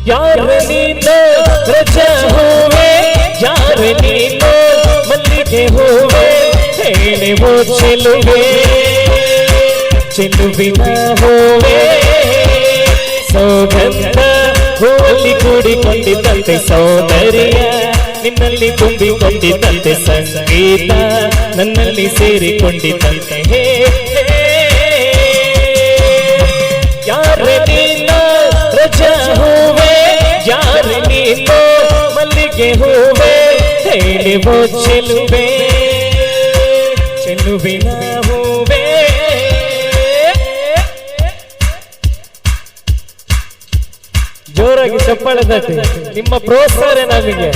ಯಾರ ನೀನು ರಜಾ ಹೂವೆ, ಯಾರ ನೀನು ಮಲ್ಲಿಗೆ ಹೂವೆ, ಹೇಳುವ ಚೆಲುವೆ ಚೆಲುವಿನ ಹೂವೆ. ಸೌಗಂಧ ಹೂವಲ್ಲಿ ಕೂಡಿಕೊಂಡಿದ್ದಂತೆ ಸೌಂದರ್ಯ ನಿನ್ನಲ್ಲಿ ತುಂಬಿಕೊಂಡಿದ್ದಂತೆ ಸಂಗೀತ ನನ್ನಲ್ಲಿ ಸೇರಿಕೊಂಡಿದ್ದಂತೆ. ಹೇ ಯಾರ ನೀನು ರಜಾ ಹೂವೆ, ಯಾರ ನೀನು ಮಲ್ಲಿಗೆ ಹೂವೆ, ಹೇಳುವ ಚೆಲುವೆ ಚೆಲುವಿನ ಹೂವೆ. ಜೋರಾಗಿ ಚಪ್ಪಾಳೆ ತಟ್ಟಿ, ನಿಮ್ಮ ಪ್ರೋತ್ಸಾಹ ನಮಗೆ.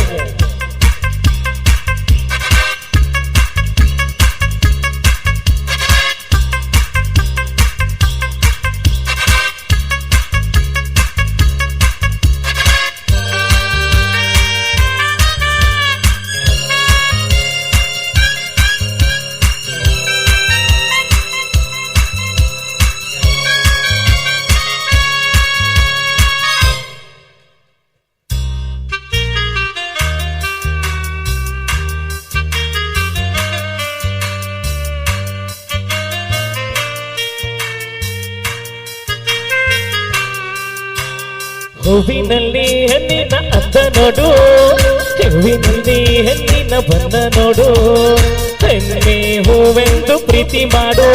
ಹೂವಿನಲ್ಲಿ ಹೆಣ್ಣಿನ ಅತ್ತ ನೋಡು, ಹೂವಿನಲ್ಲಿ ಹೆಣ್ಣಿನ ಬಂದ ನೋಡು, ಹೆಣ್ಣೆ ಹೂವೆಂದು ಪ್ರೀತಿ ಮಾಡು,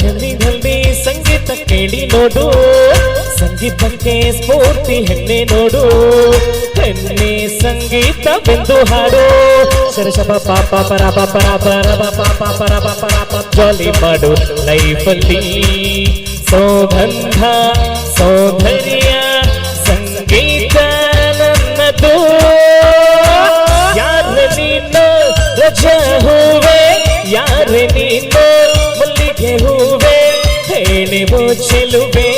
ಹೆಣ್ಣಿನಲ್ಲಿ ಸಂಗೀತ ಕೇಳಿ ನೋಡು, ಸಂಗೀತಕ್ಕೆ ಸ್ಫೂರ್ತಿ ಹೆಣ್ಣೆ ನೋಡು, ಹೆಣ್ಣೆ ಸಂಗೀತವೆಂದು ಹಾಡು. ಶರಶಪ ಪಾಪ ಪರ ಪರ ಪರ ಪಾಪ ಪರ ಪರ ಜಾಲಿ ಮಾಡು ಲೈಫಲ್ಲಿ. ಸೌಗಂಧ ಸೌಂದರ್ಯ ಚೆಲುವೆ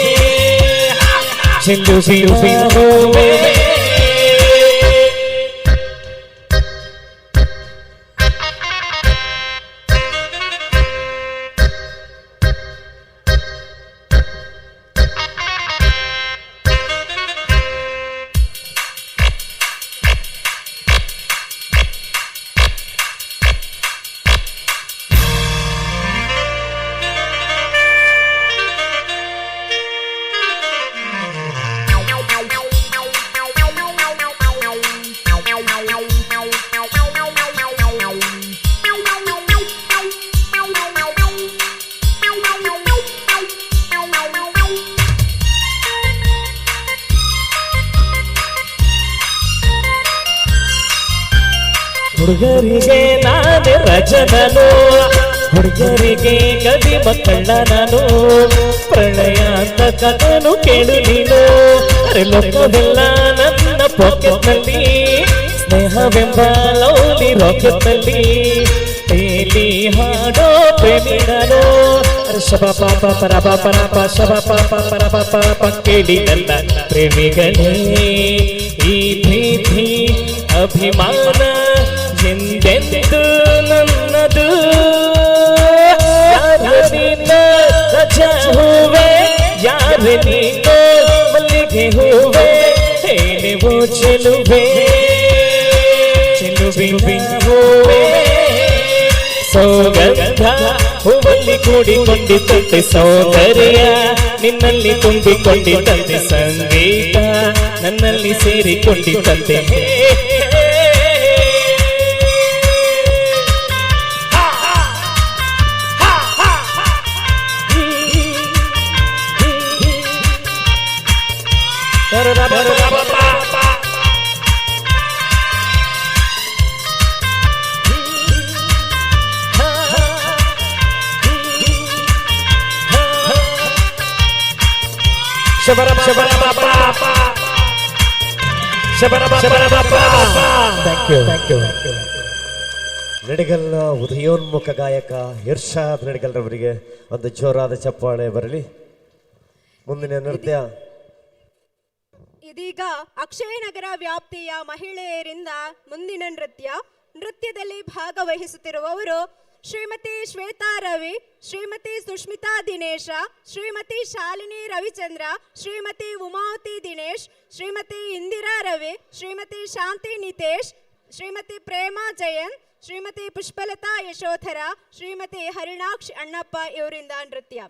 ಚೆಲುವಿನ ಹೂವೆ ಹುಡುಗರಿಗೆ ನಾನೇ ರಜನನು ಹುಡುಗರಿಗೆ ಗದಿ ಮಕ್ಕಳ ನಾನು ಪ್ರಳಯ ಅಂತ ಕಥನು ಕೇಳು ನೀನು ಅರೆ ಲೋಕವೆಲ್ಲ ನನ್ನ ಪಾಕೆಟ್ನಲ್ಲಿ ಸ್ನೇಹವೆಂಬ ಲೌಲಿ ರಾಕೆಟ್ನಲ್ಲಿ ತೇಲಿ ಹಾಡೋ ಪ್ರೇಮಿ ನಾನು ಶಬ ಪಾಪ ಪರಬ ಪರಪ ಶಬ ಪಾಪ ಪರಬ ಪಾಪ ಕೇಳಿ ನನ್ನ ಪ್ರೇಮಿಗಳೇ ಈ ಪ್ರೀತಿ ಅಭಿಮಾನ ಎಂದೆಂದು ನನ್ನದು ಯಾರು ನಿನ್ನ ರಜಾ ಹೂವೆ ಯಾರು ನೀನು ಮಲ್ಲಿಗೆ ಹೂವೆ ಹೇಳುವು ಚೆಲುವೆ ಚೆಲುವಿನ ಹೂವೆ ಸೌಗಂಧ ಹೂವಲ್ಲಿ ಕೂಡಿಕೊಂಡಿದ್ದಂತೆ ಸೌಂದರ್ಯ ನಿನ್ನಲ್ಲಿ ತುಂಬಿಕೊಂಡಿದ್ದಂತೆ ಸಂಗೀತ ನನ್ನಲ್ಲಿ ಸೇರಿಕೊಂಡಿದ್ದಂತೆ ನಡಿಗಲ್ನ ಉದಯೋನ್ಮುಖ ಗಾಯಕ ಇರ್ಷಾದ್ ನಡಿಗಲ್ರವರಿಗೆ ಒಂದು ಜೋರಾದ ಚಪ್ಪಾಳೆ ಬರಲಿ. ಮುಂದಿನ ನೃತ್ಯ ಇದೀಗ ಅಕ್ಷಯನಗರ ವ್ಯಾಪ್ತಿಯ ಮಹಿಳೆಯರಿಂದ ಮುಂದಿನ ನೃತ್ಯದಲ್ಲಿ ಭಾಗವಹಿಸುತ್ತಿರುವವರು ಶ್ರೀಮತಿ ಶ್ವೇತಾ ರವಿ, ಶ್ರೀಮತಿ ಸುಷ್ಮಿತಾ ದಿನೇಶ, ಶ್ರೀಮತಿ ಶಾಲಿನಿ ರವಿಚಂದ್ರ, ಶ್ರೀಮತಿ ಉಮಾವತಿ ದಿನೇಶ್, ಶ್ರೀಮತಿ ಇಂದಿರಾ ರವಿ, ಶ್ರೀಮತಿ ಶಾಂತಿ ನಿತೇಶ್, ಶ್ರೀಮತಿ ಪ್ರೇಮಾ ಜಯಂತ್, ಶ್ರೀಮತಿ ಪುಷ್ಪಲತಾ ಯಶೋಧರ, ಶ್ರೀಮತಿ ಹರಿಣಾಕ್ಷ್ ಅಣ್ಣಪ್ಪ ಇವರಿಂದ ನೃತ್ಯ.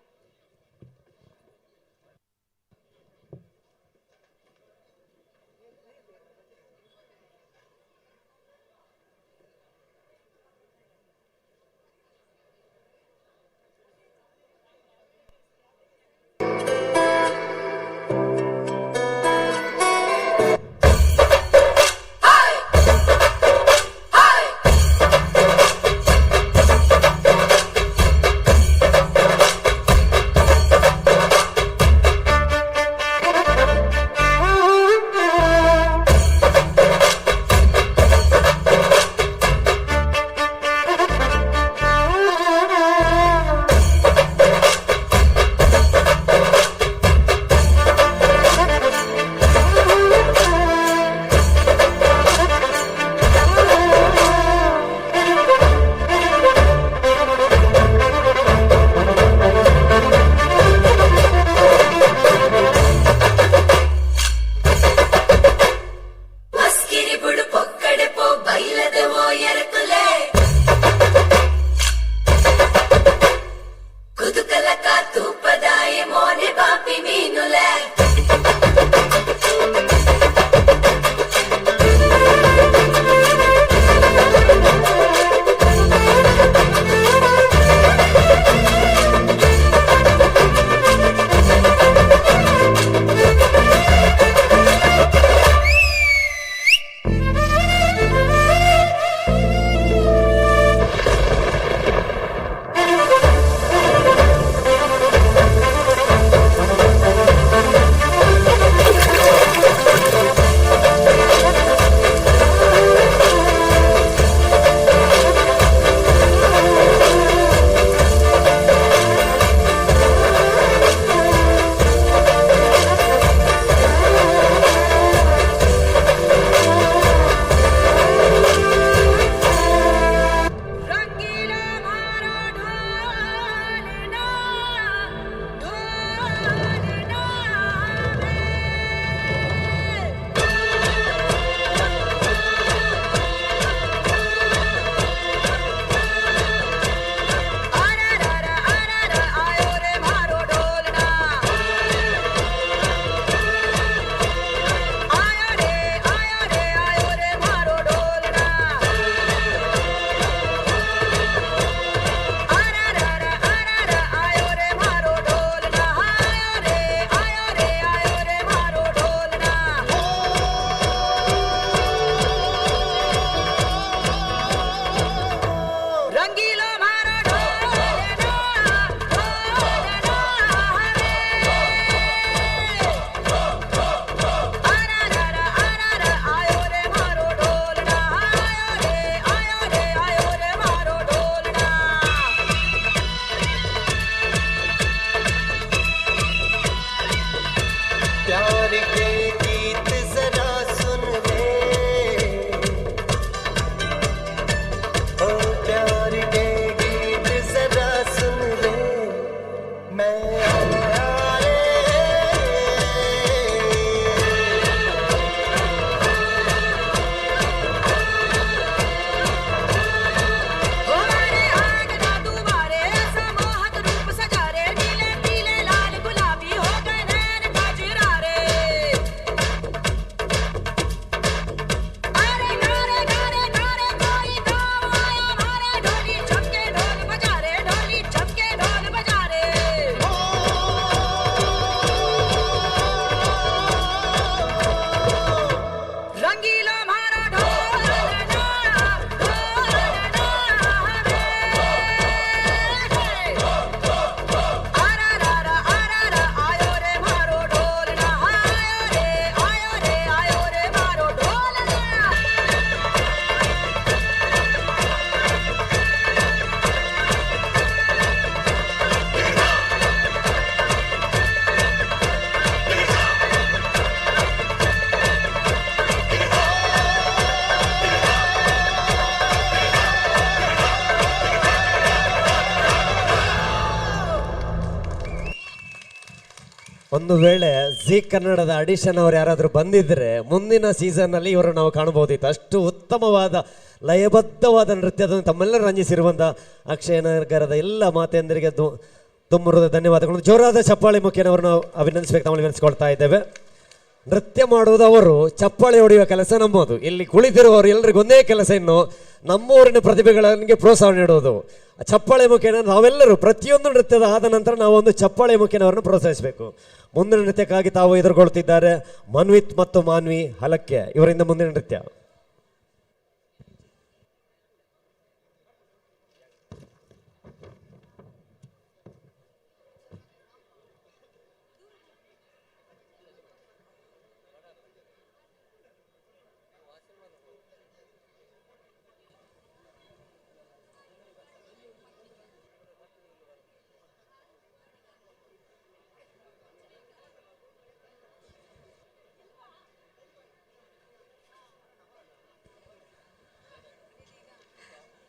ಒಂದು ವೇಳೆ ಜಿ ಕನ್ನಡದ ಅಡಿಷನ್ ಅವ್ರು ಯಾರಾದರೂ ಬಂದಿದ್ರೆ ಮುಂದಿನ ಸೀಸನ್ ಅಲ್ಲಿ ಇವರು ನಾವು ಕಾಣಬಹುದಿತ್ತು. ಅಷ್ಟು ಉತ್ತಮವಾದ ಲಯಬದ್ಧವಾದ ನೃತ್ಯದ ತಮ್ಮೆಲ್ಲರೂ ರಂಜಿಸಿರುವಂಥ ಅಕ್ಷಯ ನಗರದ ಎಲ್ಲ ಮಾತೆಯಂದರಿಗೆ ತುಂಬುರದ ಧನ್ಯವಾದಗಳು. ಜೋರಾದ ಚಪ್ಪಾಳೆ ಮುಖೇನ ಅವ್ರನ್ನ ಅಭಿನಂದಿಸಬೇಕು, ತಮ್ಮಲ್ಲಿ ವಿನಿಸ್ಕೊಳ್ತಾ ಇದ್ದೇವೆ. ನೃತ್ಯ ಮಾಡುವುದು ಅವರು, ಚಪ್ಪಾಳೆ ಹೊಡೆಯುವ ಕೆಲಸ ನಮ್ಮದು. ಇಲ್ಲಿ ಕುಳಿತಿರುವವರು ಎಲ್ರಿಗೂ ಒಂದೇ ಕೆಲಸ, ಇನ್ನು ನಮ್ಮೂರಿನ ಪ್ರತಿಭೆಗಳಿಗೆ ಪ್ರೋತ್ಸಾಹ ನೀಡುವುದು. ಚಪ್ಪಾಳೆ ಮುಖೇನ ನಾವೆಲ್ಲರೂ ಪ್ರತಿಯೊಂದು ನೃತ್ಯದ ಆದ ನಂತರ ನಾವು ಒಂದು ಚಪ್ಪಾಳೆ ಮುಖೇನ ಅವರನ್ನು ಪ್ರೋತ್ಸಾಹಿಸಬೇಕು. ಮುಂದಿನ ನೃತ್ಯಕ್ಕಾಗಿ ತಾವು ಎದುರುಗೊಳ್ತಿದ್ದಾರೆ ಮನ್ವಿತ್ ಮತ್ತು ಮಾನ್ವಿ ಹಲಕ್ಕೆ. ಇವರಿಂದ ಮುಂದಿನ ನೃತ್ಯ.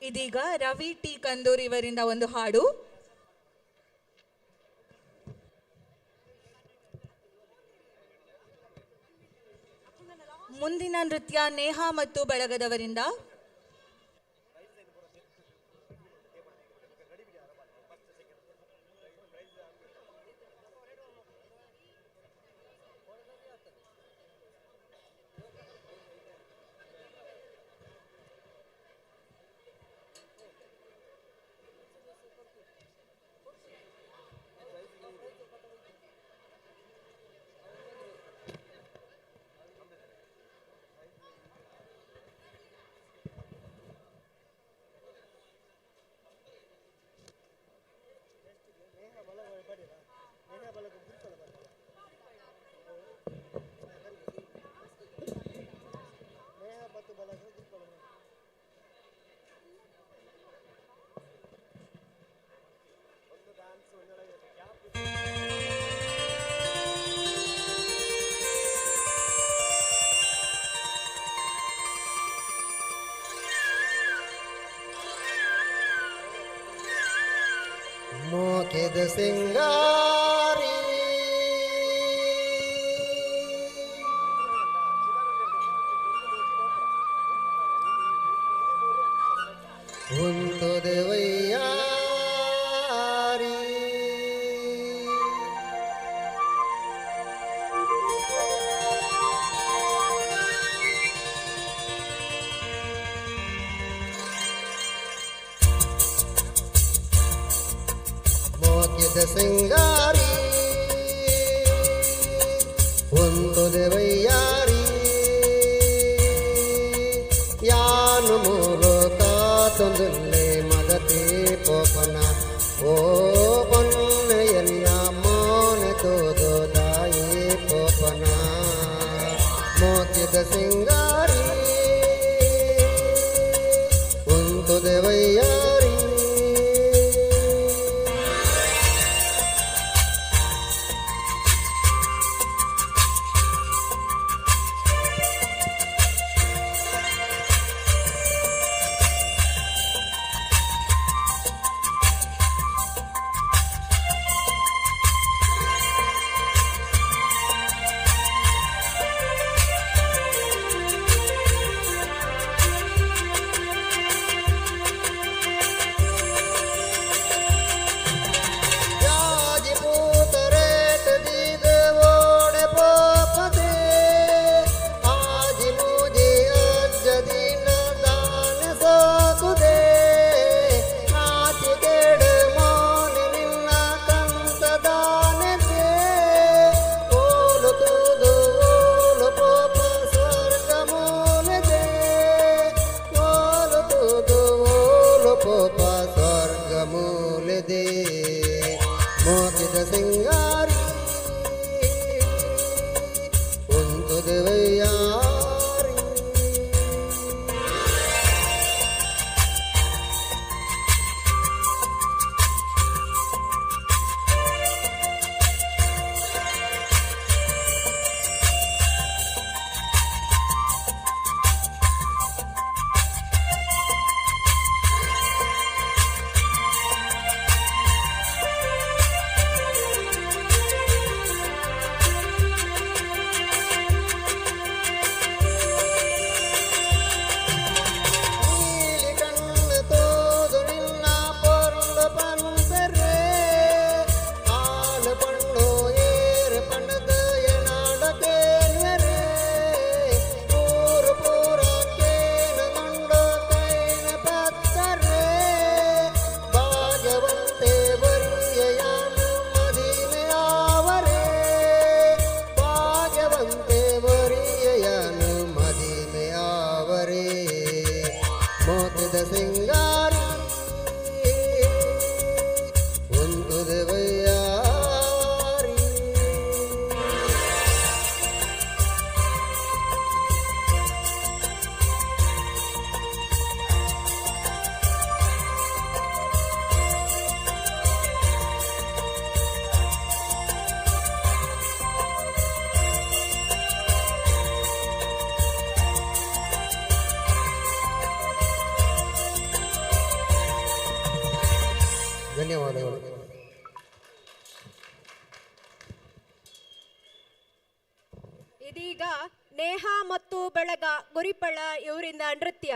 ಇದೀಗ ರವಿ ಟಿ ಕಂದೂರ್ ಇವರಿಂದ ಒಂದು ಹಾಡು. ಮುಂದಿನ ನೃತ್ಯ ನೇಹಾ ಮತ್ತು ಬಳಗದವರಿಂದ. ಮೋಕೆದ ಸಿಂಗಾರಿ ಉಂಟುದೆ ವೈಯಾರಿ ಮೋಕೆದ ಸಿಂಗಾರಿ ಉಂಟುದೆ ವೈಯಾರಿ ಯಾನು ಮೂಲಕ ತೊಂದುಲ್ಲೆ ಮದತಿ ಪೋಪನ ಓ ಪೊನ್ನೆಯನ್ನ ಮೋನೆ ತೋದು ದಾಯಿ ಪೋಪನ ಮೋಕಿದ ಸಿಂಗಾರಿ ಉಂಟುದೆ ವೈಯಾರಿ ಮೋಕಿದ ಸಿಂಗಾರಿ ಉಂಟುದೆ ವೈಯಾರಿ ಧನ್ಯವಾದಗಳು. ಇದೀಗ ನೇಹ ಮತ್ತು ಬಳಗ ಗುರಿಪಳ ಇವರಿಂದ ನೃತ್ಯ.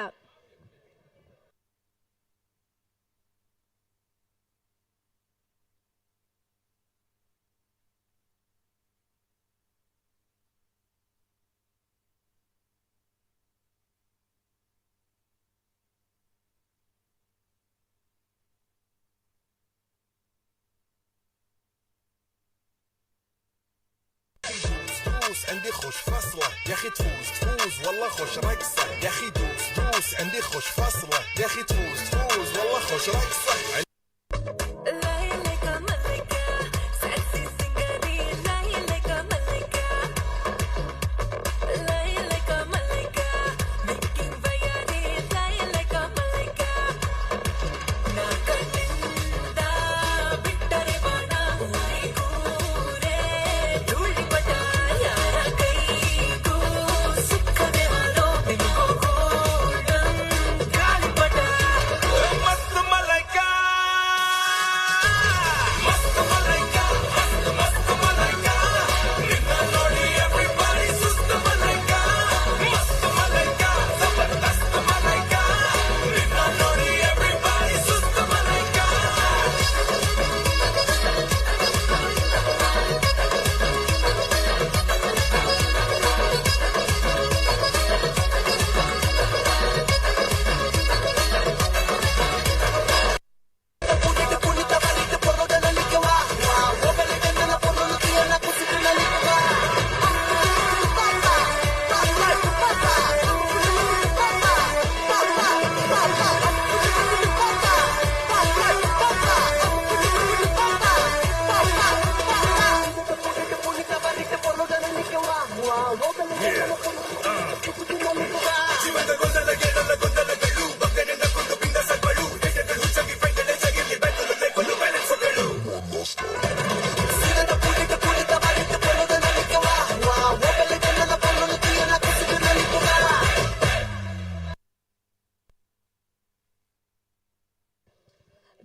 عندي خوش فصلة يا اخي تفوز والله خوش رقصة يا اخي دوس عندي خوش فصلة يا اخي تفوز والله خوش رقصة.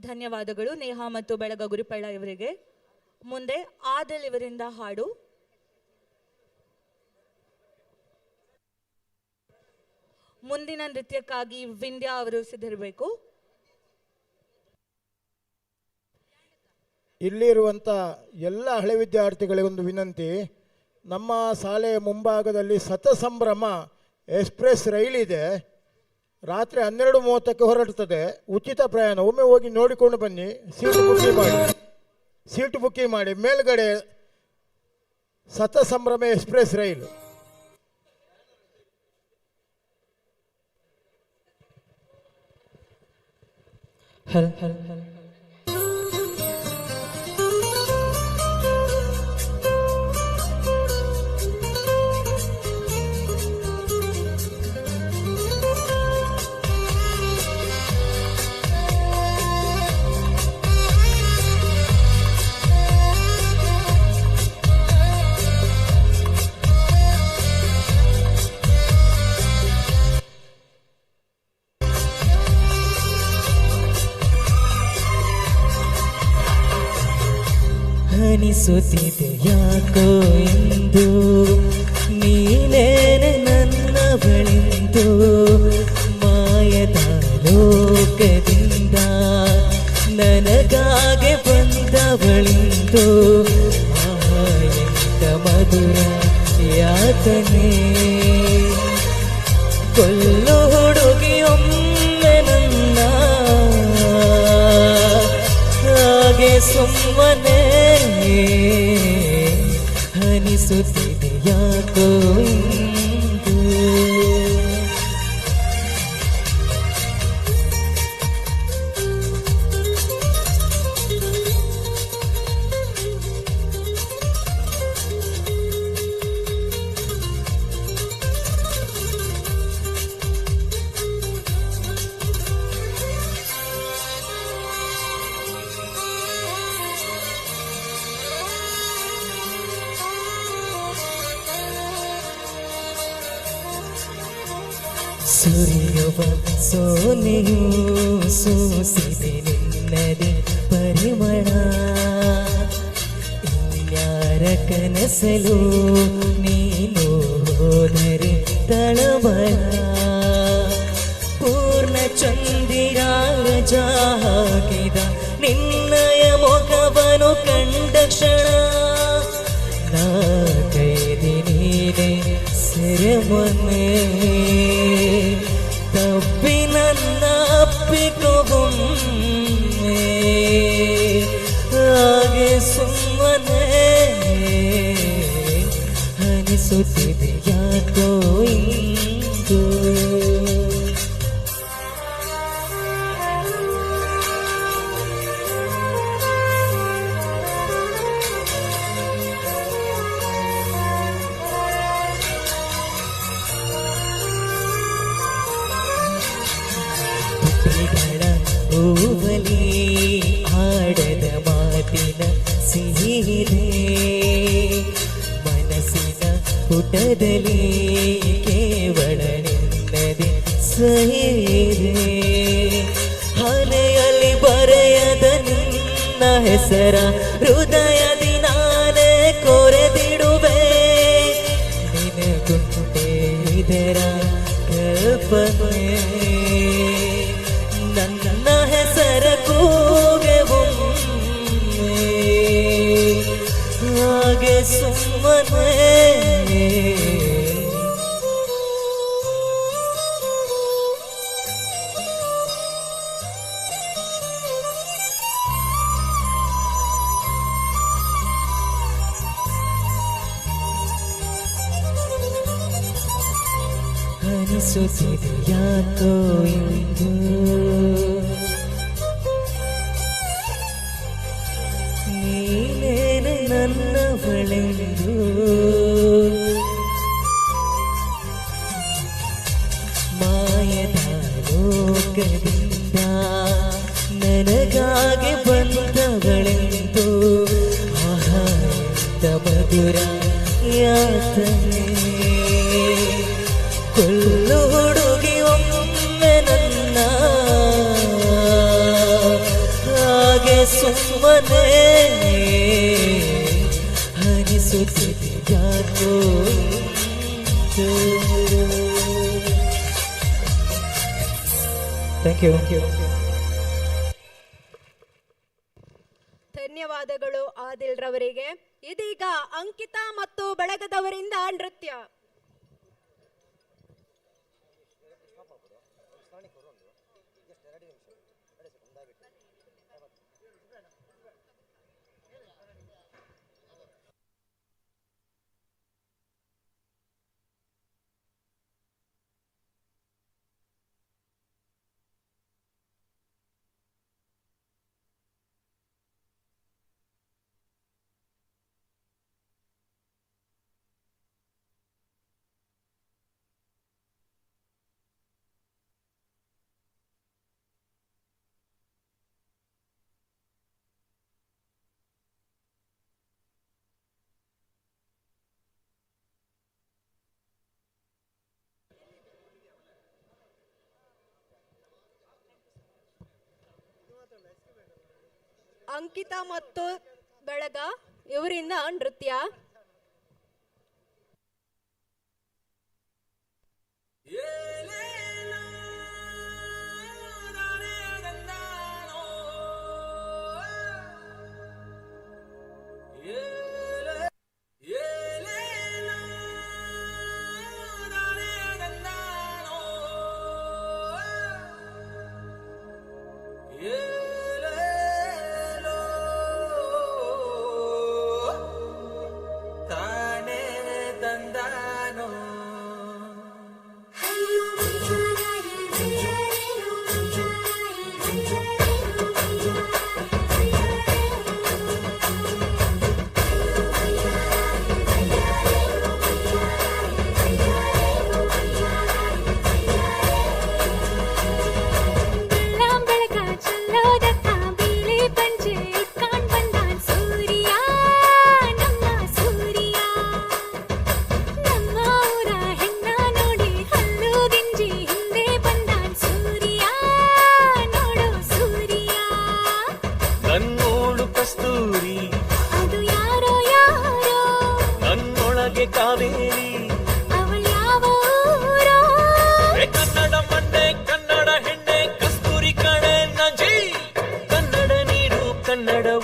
ಧನ್ಯವಾದಗಳು ನೇಹ ಮತ್ತು ಬೆಳಗ ಗುರಿಪಳ್ಳ ಇವರಿಗೆ. ಮುಂದೆ ಆದಲ್ ಇವರಿಂದ ಹಾಡು. ಮುಂದಿನ ನೃತ್ಯಕ್ಕಾಗಿ ವಿಂದ್ಯಾ ಅವರು ಸಿದ್ಧರಿರಬೇಕು. ಇಲ್ಲಿರುವಂಥ ಎಲ್ಲ ಹಳೆ ವಿದ್ಯಾರ್ಥಿಗಳಿಗೊಂದು ವಿನಂತಿ. ನಮ್ಮ ಶಾಲೆಯ ಮುಂಭಾಗದಲ್ಲಿ ಸತಸಂಭ್ರಮ ಎಕ್ಸ್ಪ್ರೆಸ್ ರೈಲಿದೆ. ರಾತ್ರಿ 12:30ಕ್ಕೆ ಹೊರಡ್ತದೆ. ಉಚಿತ ಪ್ರಯಾಣ. ಒಮ್ಮೆ ಹೋಗಿ ನೋಡಿಕೊಂಡು ಬನ್ನಿ. ಸೀಟು ಬುಕ್ಕಿಂಗ್ ಮಾಡಿ. ಮೇಲ್ಗಡೆ ಸತಸಂಭ್ರಮ ಎಕ್ಸ್ಪ್ರೆಸ್ ರೈಲು. ಅನಿಸುತ್ತಿದೆ ಯಾಕೋ ಎಂದು ನೀನೇನೆ ನನ್ನವಳೆಂದು ಮಾಯದ ಲೋಕದಿಂದ ನನಗಾಗೆ ಬಂದವಳೆಂದು ಎಂತ ಮಧುರ ಯಾತನೆ ಕೊಲ್ಲು ಹುಡುಗಿಯೊಮ್ಮೆ ನನ್ನ ಹಾಗೆ ಸುಮ್ಮನೆ ಅನಿಸುತ್ತಿದೆ ಯಾಕೋ ಇಂದು. ಸುರಿಯುವ ಸೋನೆಯು ಸೋಸಿದೆ ನಿನ್ನದೆ ಪರಿ ನೆನೆಸಲು ನೀನು ಹೋದರೆ ತಳಮಳ ಪೂರ್ಣ ಚಂದಿರಾಜ ಹಾಕಿದ ನಿನ್ನಯ ಮೊಗವನು ಕಂಡ ಕ್ಷಣ ನಾ ಕೈದಿ ನೀನೆ ಸೆರೆಮನೆ ತಪ್ಪಿ ನನ್ನ ಅಪ್ಪಿಕೊಮ್ಮೆ ಹಾಗೆ ಸುಮ್ಮನೆ ಅನಿಸುತ್ತಿದೆ ಯಾಕೋ ಇಂದು ಹೂವಲಿ ಆಡದ ಮಾತಿನ ಸಿಹಿದೆ ಮನಸ್ಸಿನ ಪುಟದಲ್ಲಿ ಕೇವಲ ನಿನ್ನದೆ ಸಹಿದೆ ಹಲೆಯಲ್ಲಿ ಬರೆಯದ ನಿನ್ನ ಹೆಸರ ಹೃದಯದಿ ನಾನೇ ಕೊರೆದಿಡುವೆ ನಿನಗುಂಟೆ ಇದರ ಕಲ್ಪನೆ ನನ್ನ ಹೆಸರ ಕೂಗೆ ಹಾಗೆ ಸುಮ್ಮನೆ ಅನಿಸುತ್ತಿದೆ ಯಾಕೋ ಇಂದು ನೀನೇನೆ ನನ್ನವಳೆಂದು ಮಾಯದ ಲೋಕದಿಂದ ನನಗಾಗಿ ಬಂದವಳೆಂದು ಆಹಾರ ಮಧುರ ಯಾತನೆ ಕೊಲ್ಲು ಹುಡುಗಿ ಒಮ್ಮೆ ನನ್ನ ಹಾಗೆ ಸುಮ್ಮನೆ ಅನಿಸುತ್ತಿದೆ ಯಾಕೋ ಥ್ಯಾಂಕ್ ಯು ಧನ್ಯವಾದಗಳು ಆದಿಲ್ ರವರಿಗೆ. ಇದೀಗ ಅಂಕಿತಾ ಮತ್ತು ಬಳಗದವರಿಂದ ನೃತ್ಯ. ಅಂಕಿತಾ ಮತ್ತು ಬಳಗ ಇವರಿಂದ ನೃತ್ಯ.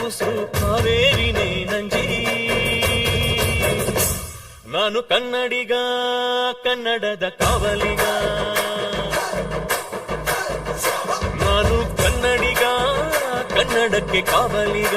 ಉಸಿರು ಕಾವೇರಿನೇ ನಂಜಿ. ನಾನು ಕನ್ನಡಿಗ, ಕನ್ನಡದ ಕಾವಲಿಗ. ನಾನು ಕನ್ನಡಿಗ, ಕನ್ನಡಕ್ಕೆ ಕಾವಲಿಗ.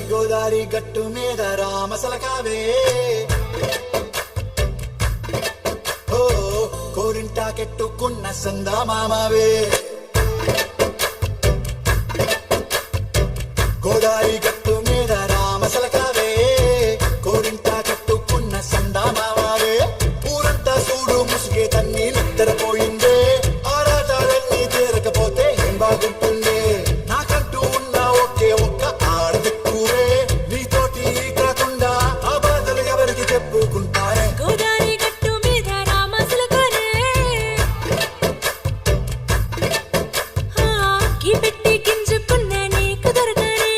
గోదారి గట్టు మీద రామసలకావే, ఓ కోరింటాకెట్టుకున్న సందామామవే. గోదారి గట్టు మీద రామసలకావే, కోరింటాకెట్టుకున్న సందామామవే. ఊరంతా చూడు ముసుగే తన్ని నిద్రపోయిందే, ఆరాటాలన్నీ తీరకపోతే ఏం బాగుంటుందే. నాకంటూ ఉన్న ఒకే ఒక్క ఆడదిక్కువే, నీతోటి కాకుండా ఆ బాధలు ఎవరికి చెప్పుకుంటారే. గోదారి గట్టు మీద రామసలకారే, కీ పెట్టి గింజుకున్న నీకు దొరకనే.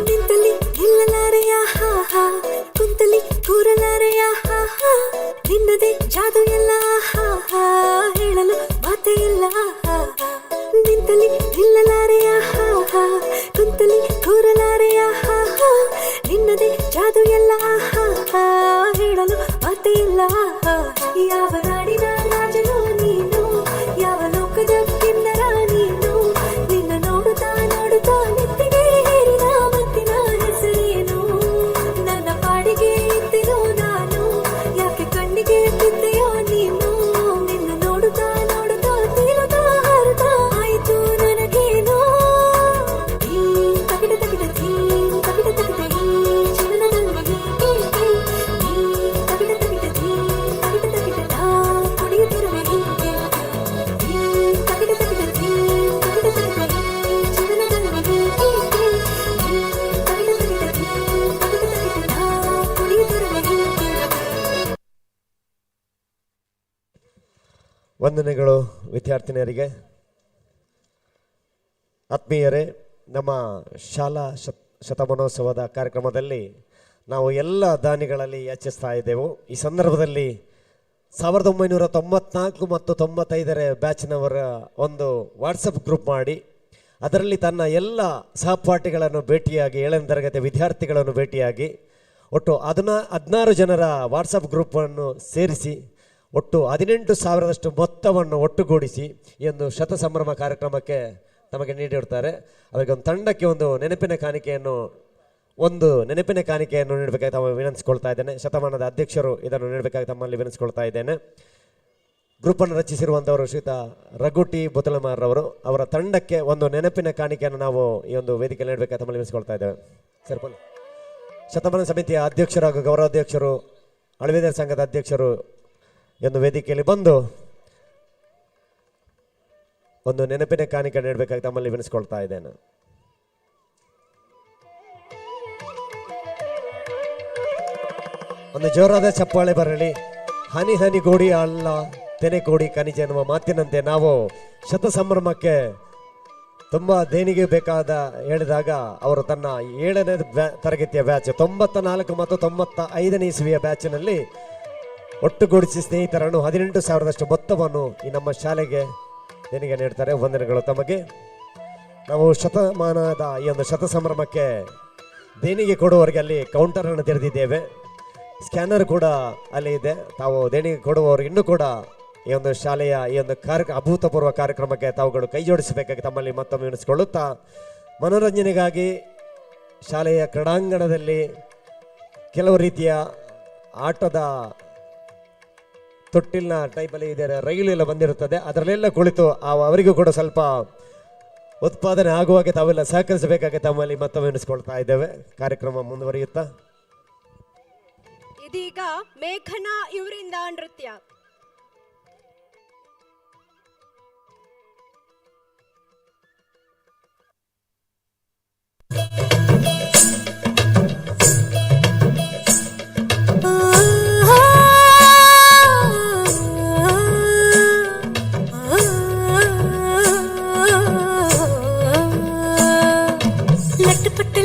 ನಿಂತಲಿ ನಿಲ್ಲಲಾರೆಯ ಹಾ, ಕುಂತಲಿ ಕೂರಲಾರೆಯ ಹಾ, ನಿನ್ನದೇ ಜಾದು ಎಲ್ಲ ಹಾ, ಹೇಳಲು ಮಾತೆ ಇಲ್ಲ. ನಿಂತಲಿ ನಿಲ್ಲಲಾರೆಯ ಹಾ, ಕುಂತಲಿ ಕೂರಲಾರೆಯ ಹಾ, ನಿನ್ನದೇ ಜಾದು ಎಲ್ಲ ಹಾ, ಹೇಳಲು ಮಾತೆ ಇಲ್ಲ. ಯಾವ ನಾಡಿನ ರಾಜನು ನೀನು, ಯಾವ ಲೋಕದ ಕಿನ್ನರ ನೀನು, ನಿನ್ನ ನೋಡುತ್ತಾ ನೋಡುತ್ತಾ ನೆತ್ತಿಗೆ ಹೇರಿದ ಮತ್ತಿನ ಹೆಸರೇನು. ನನ್ನ ಪಾಡಿಗೆ ಇದ್ದೆನೋ ನಾನು, ಯಾಕೆ ಕಣ್ಣಿಗೆ ಬಿದ್ದೆಯೋ ನೀನು. ನಿನ್ನ ನೋಡುತ್ತಾ ನೋಡುತ್ತಾ ತೀರುತ್ತಾ ಹಾರುತ್ತಾ ಆಯಿತು ನನಗೇನೋ. ತಗಿಡ ತಗಿಡ ತಗಿಡ ತಗಿಡ ಈ ಜೀವನದಲ್ಲಿ ತಗಿಡ ತಗಿಡ ತಗಿಡ ತಗಿಡ ನಾ ಕುಡಿಯುತ್ತಿರುವೆ ಹೀಗೆ. ತಗಿಡ ತಗಿಡ ತಗಿಡ ತಗಿಡ ಈ ಜೀವನದಲ್ಲಿ ತಗಿಡ ತಗಿಡ ತಗಿಡ ತಗಿಡ ನಾ ಕುಡಿಯುತ್ತಿರುವೆ ಹೀಗೆ. ವಂದನೆಗಳು ವಿದ್ಯಾರ್ಥಿನಿಯರಿಗೆ. ಆತ್ಮೀಯರೇ, ನಮ್ಮ ಶಾಲಾ ಶತಮಾನೋತ್ಸವದ ಕಾರ್ಯಕ್ರಮದಲ್ಲಿ ನಾವು ಎಲ್ಲ ದಾನಿಗಳಲ್ಲಿ ಯಾಚಿಸ್ತಾ ಇದ್ದೆವು. ಈ ಸಂದರ್ಭದಲ್ಲಿ 1994 ಮತ್ತು 95 ಬ್ಯಾಚ್ನವರ ಒಂದು ವಾಟ್ಸಪ್ ಗ್ರೂಪ್ ಮಾಡಿ ಅದರಲ್ಲಿ ತನ್ನ ಎಲ್ಲ ಸಹಪಾಠಿಗಳನ್ನು ಭೇಟಿಯಾಗಿ 7ನೇ ತರಗತಿ ವಿದ್ಯಾರ್ಥಿಗಳನ್ನು ಭೇಟಿಯಾಗಿ ಒಟ್ಟು 16 ಜನರ ವಾಟ್ಸಪ್ ಗ್ರೂಪನ್ನು ಸೇರಿಸಿ ಒಟ್ಟು 18,000 ಮೊತ್ತವನ್ನು ಒಟ್ಟುಗೂಡಿಸಿ ಈ ಒಂದು ಶತ ಸಂಭ್ರಮ ಕಾರ್ಯಕ್ರಮಕ್ಕೆ ನಮಗೆ ನೀಡಿರ್ತಾರೆ. ಅವರಿಗೆ ಒಂದು ತಂಡಕ್ಕೆ ಒಂದು ನೆನಪಿನ ಕಾಣಿಕೆಯನ್ನು ನೀಡಬೇಕಾಗಿ ತಮ್ಮ ವಿನಂತಿಸ್ಕೊಳ್ತಾ ಇದ್ದೇನೆ. ಶತಮಾನದ ಅಧ್ಯಕ್ಷರು ಇದನ್ನು ನೀಡಬೇಕಾಗಿ ತಮ್ಮಲ್ಲಿ ವಿನಂತಿಸ್ಕೊಳ್ತಾ ಇದ್ದೇನೆ. ಗ್ರೂಪನ್ನು ರಚಿಸಿರುವಂಥವರು ಶ್ರೀಯುತ ರಘುಟಿ ಬೊತಲಮಾರವರು, ಅವರ ತಂಡಕ್ಕೆ ಒಂದು ನೆನಪಿನ ಕಾಣಿಕೆಯನ್ನು ನಾವು ಈ ಒಂದು ವೇದಿಕೆಯಲ್ಲಿ ನೀಡಬೇಕಾಗಿ ತಮ್ಮಲ್ಲಿ ವಿನಂತಿಸ್ಕೊಳ್ತಾ ಇದ್ದೇವೆ. ಸರ್, ಶತಮಾನ ಸಮಿತಿಯ ಅಧ್ಯಕ್ಷರು ಹಾಗೂ ಗೌರವಾಧ್ಯಕ್ಷರು, ಅಳವೇದರ ಸಂಘದ ಅಧ್ಯಕ್ಷರು ಎಂದು ವೇದಿಕೆಯಲ್ಲಿ ಬಂದು ಒಂದು ನೆನಪಿನ ಕಾಣಿಕೆ ನೀಡಬೇಕಾಗಿ ತಮ್ಮಲ್ಲಿ ವಿನಿಸ್ಕೊಳ್ತಾ ಇದ್ದೇನೆ. ಒಂದು ಜೋರಾದ ಚಪ್ಪಾಳೆ ಬರಲಿ. ಹನಿ ಹನಿ ಗೋಡಿ ಅಲ್ಲ ತೆನೆ ಕೋಡಿ ಖನಿಜ ಎನ್ನುವ ಮಾತಿನಂತೆ ನಾವು ಶತ ಸಂಭ್ರಮಕ್ಕೆ ತುಂಬ ದೇಣಿಗೆ ಬೇಕಾದ ಹೇಳಿದಾಗ ಅವರು ತನ್ನ 7ನೇ ತರಗತಿಯ ಬ್ಯಾಚ್ 94 ಮತ್ತು 95ನೇ ಇಸವಿಯ ಬ್ಯಾಚ್ನಲ್ಲಿ ಒಟ್ಟುಗೂಡಿಸಿ ಸ್ನೇಹಿತರನ್ನು 18,000 ಮೊತ್ತವನ್ನು ಈ ನಮ್ಮ ಶಾಲೆಗೆ ದೇಣಿಗೆ ನೀಡ್ತಾರೆ. ವಂದನೆಗಳು ತಮಗೆ. ನಾವು ಶತಮಾನದ ಈ ಒಂದು ಶತ ಸಂಭ್ರಮಕ್ಕೆ ದೇಣಿಗೆ ಕೊಡುವವರಿಗೆ ಅಲ್ಲಿ ಕೌಂಟರ್ ಅನ್ನು ತೆರೆದಿದ್ದೇವೆ. ಸ್ಕ್ಯಾನರ್ ಕೂಡ ಅಲ್ಲಿ ಇದೆ. ತಾವು ದೇಣಿಗೆ ಕೊಡುವವರು ಇನ್ನೂ ಕೂಡ ಈ ಒಂದು ಶಾಲೆಯ ಈ ಒಂದು ಅಭೂತಪೂರ್ವ ಕಾರ್ಯಕ್ರಮಕ್ಕೆ ತಾವುಗಳು ಕೈ ಜೋಡಿಸಬೇಕಾಗಿ ತಮ್ಮಲ್ಲಿ ಮತ್ತೊಮ್ಮೆ ವಿನಿಸಿಕೊಳ್ಳುತ್ತಾ, ಮನೋರಂಜನೆಗಾಗಿ ಶಾಲೆಯ ಕ್ರೀಡಾಂಗಣದಲ್ಲಿ ಕೆಲವು ರೀತಿಯ ಆಟದ ತೊಟ್ಟಿಲಿನ ಟೈಪಲ್ಲಿ ಇದೆ, ರೈಲು ಎಲ್ಲ ಬಂದಿರುತ್ತದೆ. ಅದರಲ್ಲೆಲ್ಲ ಕುಳಿತು ಅವರಿಗೂ ಕೂಡ ಸ್ವಲ್ಪ ಉತ್ಪಾದನೆ ಆಗುವಾಗೆ ತಾವೆಲ್ಲ ಸಹಕರಿಸಬೇಕಾಗಿ ತಮ್ಮಲ್ಲಿ ಮತ್ತೊಮ್ಮೆ ಎನಿಸ್ಕೊಳ್ತಾ ಇದ್ದೇವೆ. ಕಾರ್ಯಕ್ರಮ ಮುಂದುವರಿಯುತ್ತಾ ಇದೀಗ ಮೇಘನಾ ಇವರಿಂದ ನೃತ್ಯ.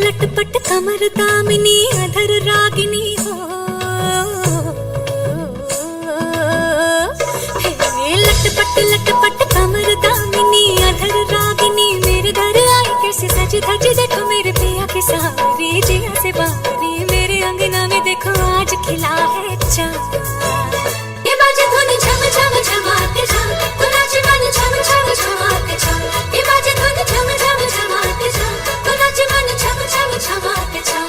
लटपट कमर दामिनी अधर रागिनी हो, लटपट कमर दामिनी अधर रागिनी मेरे घर आई कैसे सज धज देखो मेरे पिया के सारी जिया से बारी मेरे अंगना में देखो आज खिला है चाँद। ये बाजे धुन झम झम झमाते झम तो नाचे मन झम झम झमाते झम। ये बाजे धुन झम झम झमाते झम तो नाचे मन झम झम झमाते झम।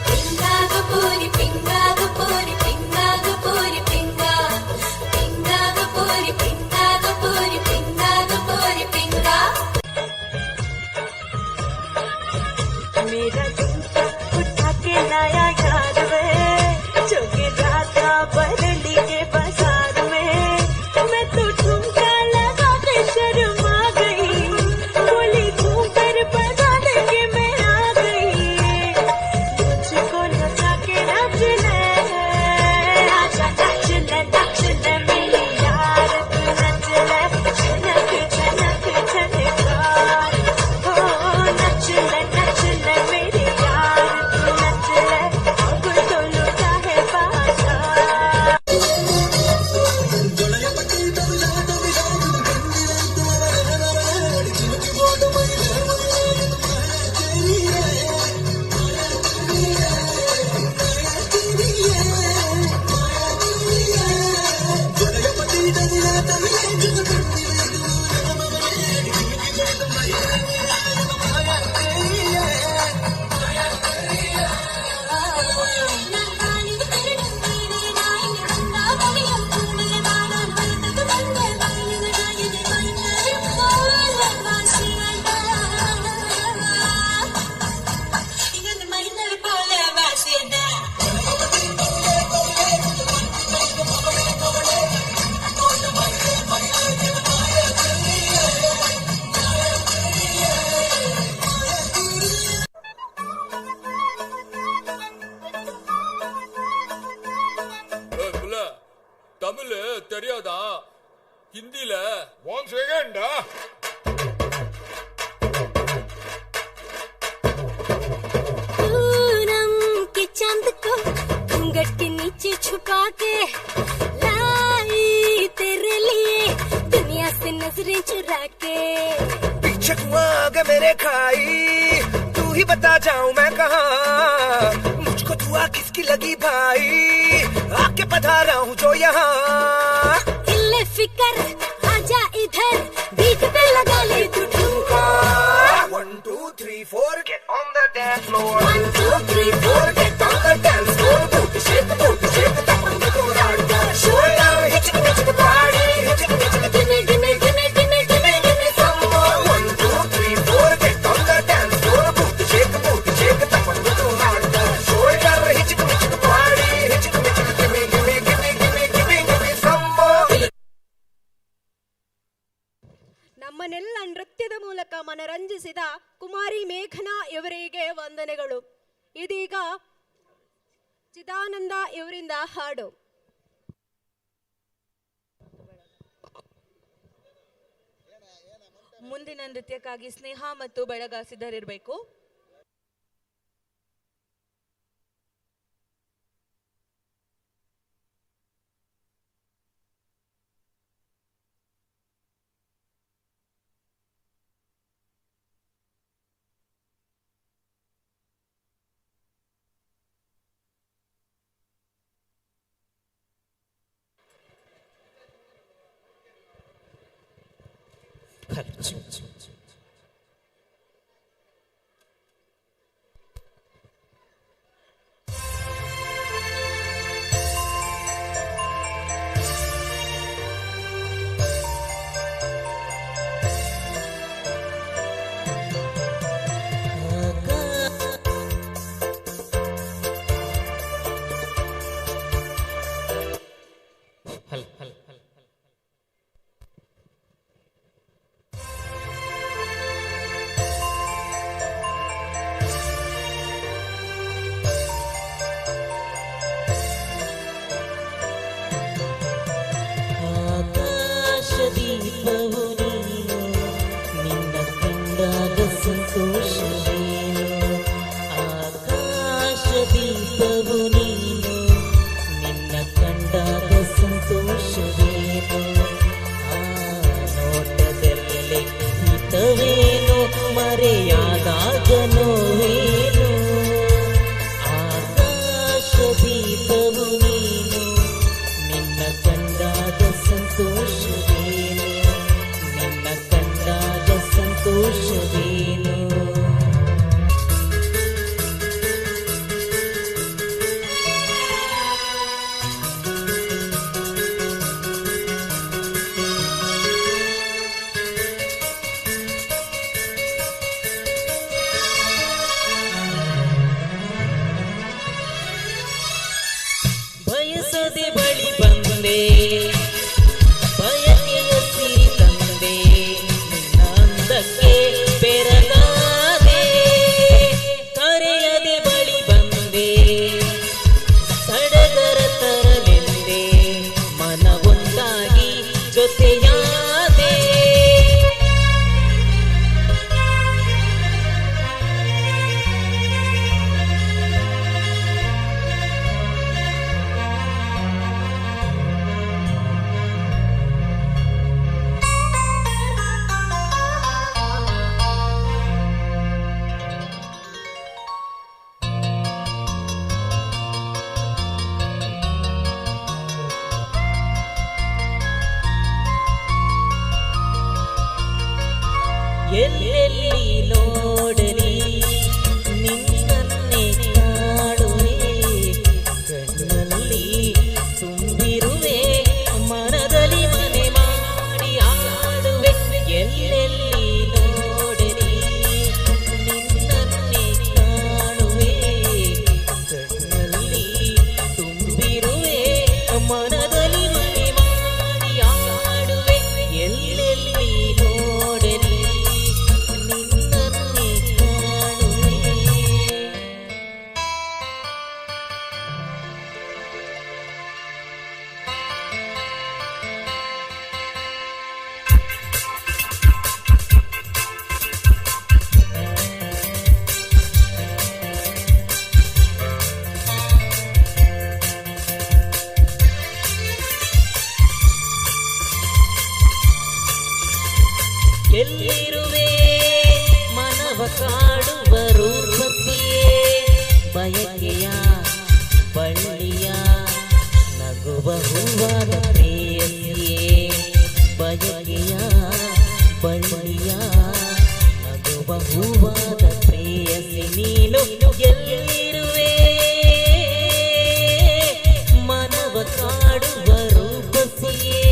पिंगा गो पोरी पिंगा गो पोरी पिंगा गो पोरी पिंगा पिंगा गो पोरी पिंगा गो पोरी पिंगा गो पोरी पिंगा। मेरा जूता उठा के लाया याद वे जो गिरा था बरली के बाजार में। मैं तो ठुमका लगा के शर्मा गई, बोली घूम कर बता दे के मैं आ गई। मुझको नचा के नाच ले आजा नाच ले मेरी यार तू नच ले झनक झनक झनकार हो नच ले मेरी यार तू नच ले अब तो लुटा है बाजार। தமிழ் தெரியாதா? ஹிந்தில ஒன் செகண்டா. पूनम के चांद को घूंघट के नीचे छुपा के लाई तेरे लिए दुनिया से नजरें चुरा के। पीछे कुआं आगे मेरे खाई तू ही बता जाऊं मैं कहाँ, मुझको दुआ किसकी लगी भाई आके पधारा हूँ जो यहाँ। इल्ले फिकर आजा इधर बीट पे लगा ले तू ठुमका। 1 2 3 4 get on the dance floor। 1 2 3 4 get on the dance floor। Booty shake tap on the floor। Shoulder hit the body hit the gimme gimme gimme gimme gimme gimme some more। 1 2 3 4 get on the dance floor। Booty shake tap on the floor। Shoulder hit the body hit the gimme gimme gimme gimme gimme some more। ನಮ್ಮನ್ನೆಲ್ಲ ನೃತ್ಯದ ಮೂಲಕ ಮನರಂಜಿಸಿದ ಕುಮಾರಿ ಮೇಘನಾ ಇವರಿಗೆ ವಂದನೆಗಳು. ಇದೀಗ ಚಿದಾನಂದ ಇವರಿಂದ ಹಾಡು. ಮುಂದಿನ ನೃತ್ಯಕ್ಕಾಗಿ ಸ್ನೇಹ ಮತ್ತು ಬಳಗ ಸಿದ್ಧರಿರಬೇಕು. ಆಕಾಶದೀಪವು ನೀನು, ನಿನ್ನ ಕಂಡಾಗ ಸಂತೋಷವೇನು. ಆಕಾಶದೀಪವು ನೀನು, ನಿನ್ನ ಕಂಡಾಗ ಸಂತೋಷವೇನು. ಆ ನೋಟದಲ್ಲಿ ಹಿತವೇನು, ಮರೆಯಾದಾಗ ನೋವೇನು. ಆಕಾಶದೀಪವು ನೀನು, ನಿನ್ನ ಕಂಡಾಗ ಸಂತೋಷವೇನು, ನಿನ್ನ ಕಂಡಾಗ ಸಂತೋಷವೇನು. ಬಯಸದೆ ಬಳಿ ಬಂದೆ, ಬಯಕೆಯ ಸಿರಿ ತಂದೆ, ನಿನ್ನ ಅಂದಕ್ಕೆ ಬೆರಗಾದೆ. ಕರೆಯದೆ ಬಳಿ ಬಂದೆ, ಸಡಗರ ತರಲೆಂದೆ, ಮನವೊಂದಾಗಿ ಜೊತೆಯಾದೆ. ಎಲ್ಲೆಲ್ಲಿ ನೋಡಲಿ ನಿನ್ನನ್ನೇ ಕಾಡುವೆ, ಕಣ್ಣಲ್ಲಿ ತುಂಬಿರುವೆ, ಮನದಲ್ಲಿ ಮನೆ ಮಾಡಿ ಆಡುವೆ. ಎಲ್ಲೆಲ್ಲಿ ನೋಡಲಿ ನಿನ್ನನ್ನೇ ಕಾಡುವೆ, ಕಣ್ಣಲ್ಲಿ ತುಂಬಿರುವೆ, ಮನದಲ್ಲಿ ಮನೆ ಮಾಡಿ ಆಡುವೆ. ಎಲ್ಲೆಲ್ಲಿ ನೋಡಲಿ ನಿನ್ನನ್ನೇ ಕಾಣುವೆ. ಎಲ್ಲಿರುವೆ ಮನವ ಕಾಡುವ ರೂಪಸಿಯೇ, ಬಯಕೆಯ ಬಳ್ಳಿಯ ನಗುವ ಹೂವಾದ ಪ್ರೇಯಸಿಯೇ. ಬಯಕೆಯ ಬಳ್ಳಿಯ ನಗುವ ಹೂವಾದ ಪ್ರೇಯಸಿ ನೀನು. ಎಲ್ಲಿರುವೆ ಮನವ ಕಾಡುವ ರೂಪಸಿಯೇ.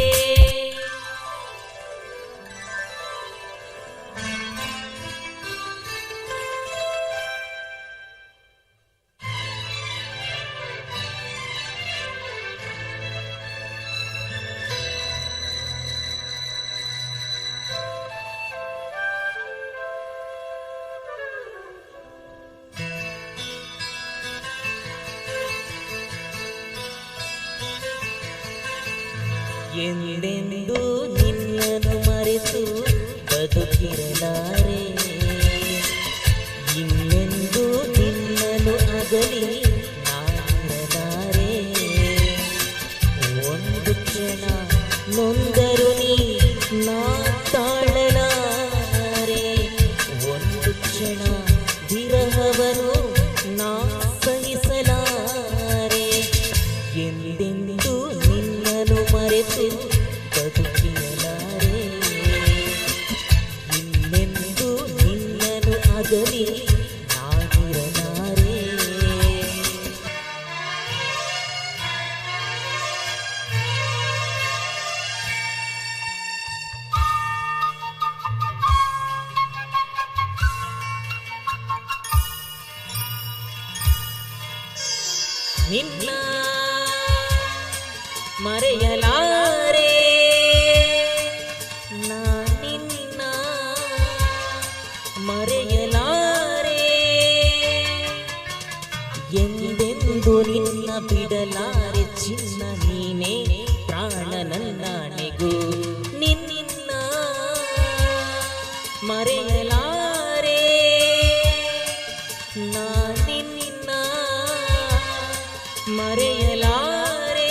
ಎಂದೆಂದು ನಿನ್ನನ್ನು ಮರೆತು ಬದುಕಿರಲಾರೆ, ಇನ್ನೆಂದು ನಿನ್ನನ್ನು ಅಗಲಿ ನಾನಿರಲಾರೆ. ಒಂದು ಕ್ಷಣ ನೊಂದರು ನೀ ನಾ ತಾಳಲಾರೆ, ಒಂದು ಕ್ಷಣ ವಿರಹವನ್ನು ನಾ ಸಹಿಸಲಾರೆ. ಎಂದೆಂದು ನಿನ್ನನ್ನು ಮರೆತು ಬದುಕಿರಲಾರೆ, ನಿನ್ನ ಮರೆಯಲಾರೆ ನಿನ್ನ ಮರೆಯಲಾರೆ ಎಂದೆಂದು ನಿನ್ನ ಬಿಡಲಾರೆ ಚಿನ್ನ ನೀನೇ ಪ್ರಾಣ ನನ್ನಾಣೆಗೂ ನಿನ್ನ ಮರೆಯಲಾರೆ ನಿನ್ನ ಮರೆಯಲಾರೆ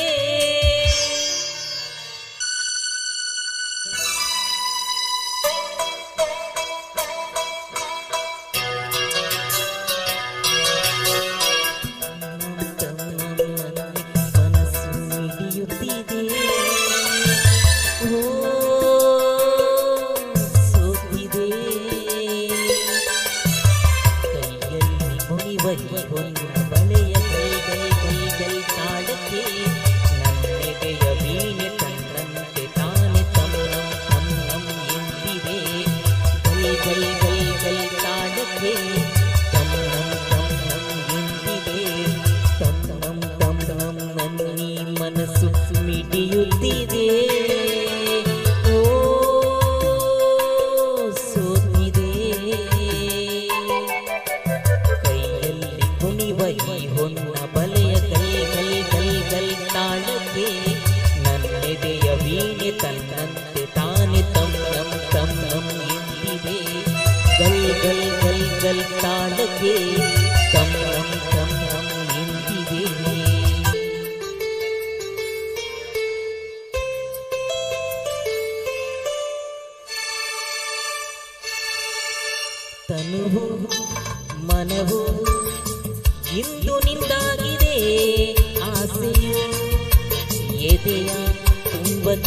ಮನಸ್ಸು ಮಿಡಿಯುತ್ತಿದೆ ಓ ಸೋತಿದೆ ಕೈಯಲ್ಲಿ ಮುನಿವರಿ ಒಂದು ಬಳೆಯ ಕೈ ತಾಳಕ್ಕೆ ನನ್ನೆದೆಯ ವೀಣೆ ತನ್ನಂತೆ ತಾನೆ ತಮ್ಮಂ ತಮ್ಮಂ ಎಂದಿದೆ ಗೈ ತಾಳಕ್ಕೆ ತಮ್ಮಂ ತಮ್ಮಂ ಎಂದಿದೆ ತಮ್ಮಂ ತಮ್ಮಂ ನನ್ನಿ ಮನಸ್ಸು ಮಿಡಿಯುತ್ತಿದೆ ಓ ಸೋತಿದೆ ಕೈಯಲ್ಲಿ ಕುಣಿವೈ ಹೊನ್ನ ಬಲೆಯ ಗಲ್ ತಾಳಕ್ಕೆ ನನ್ನೆದೆಯ ವೀಣೆ ತನ್ನಂತೆ ತಾನೆ ತಮ್ಮಂ ತಮ್ಮಂ ಎಂದಿದೆ ಗಲ್ ತಾಳಕ್ಕೆ ತಮ್ಮಂ ತಮ್ಮಂ ಎಂದಿದೆ ತನುವು ಮನವು ಇಂದು ನಿಂದಾಗಿದೆ ಆಸೆಯು ಎದೆಯ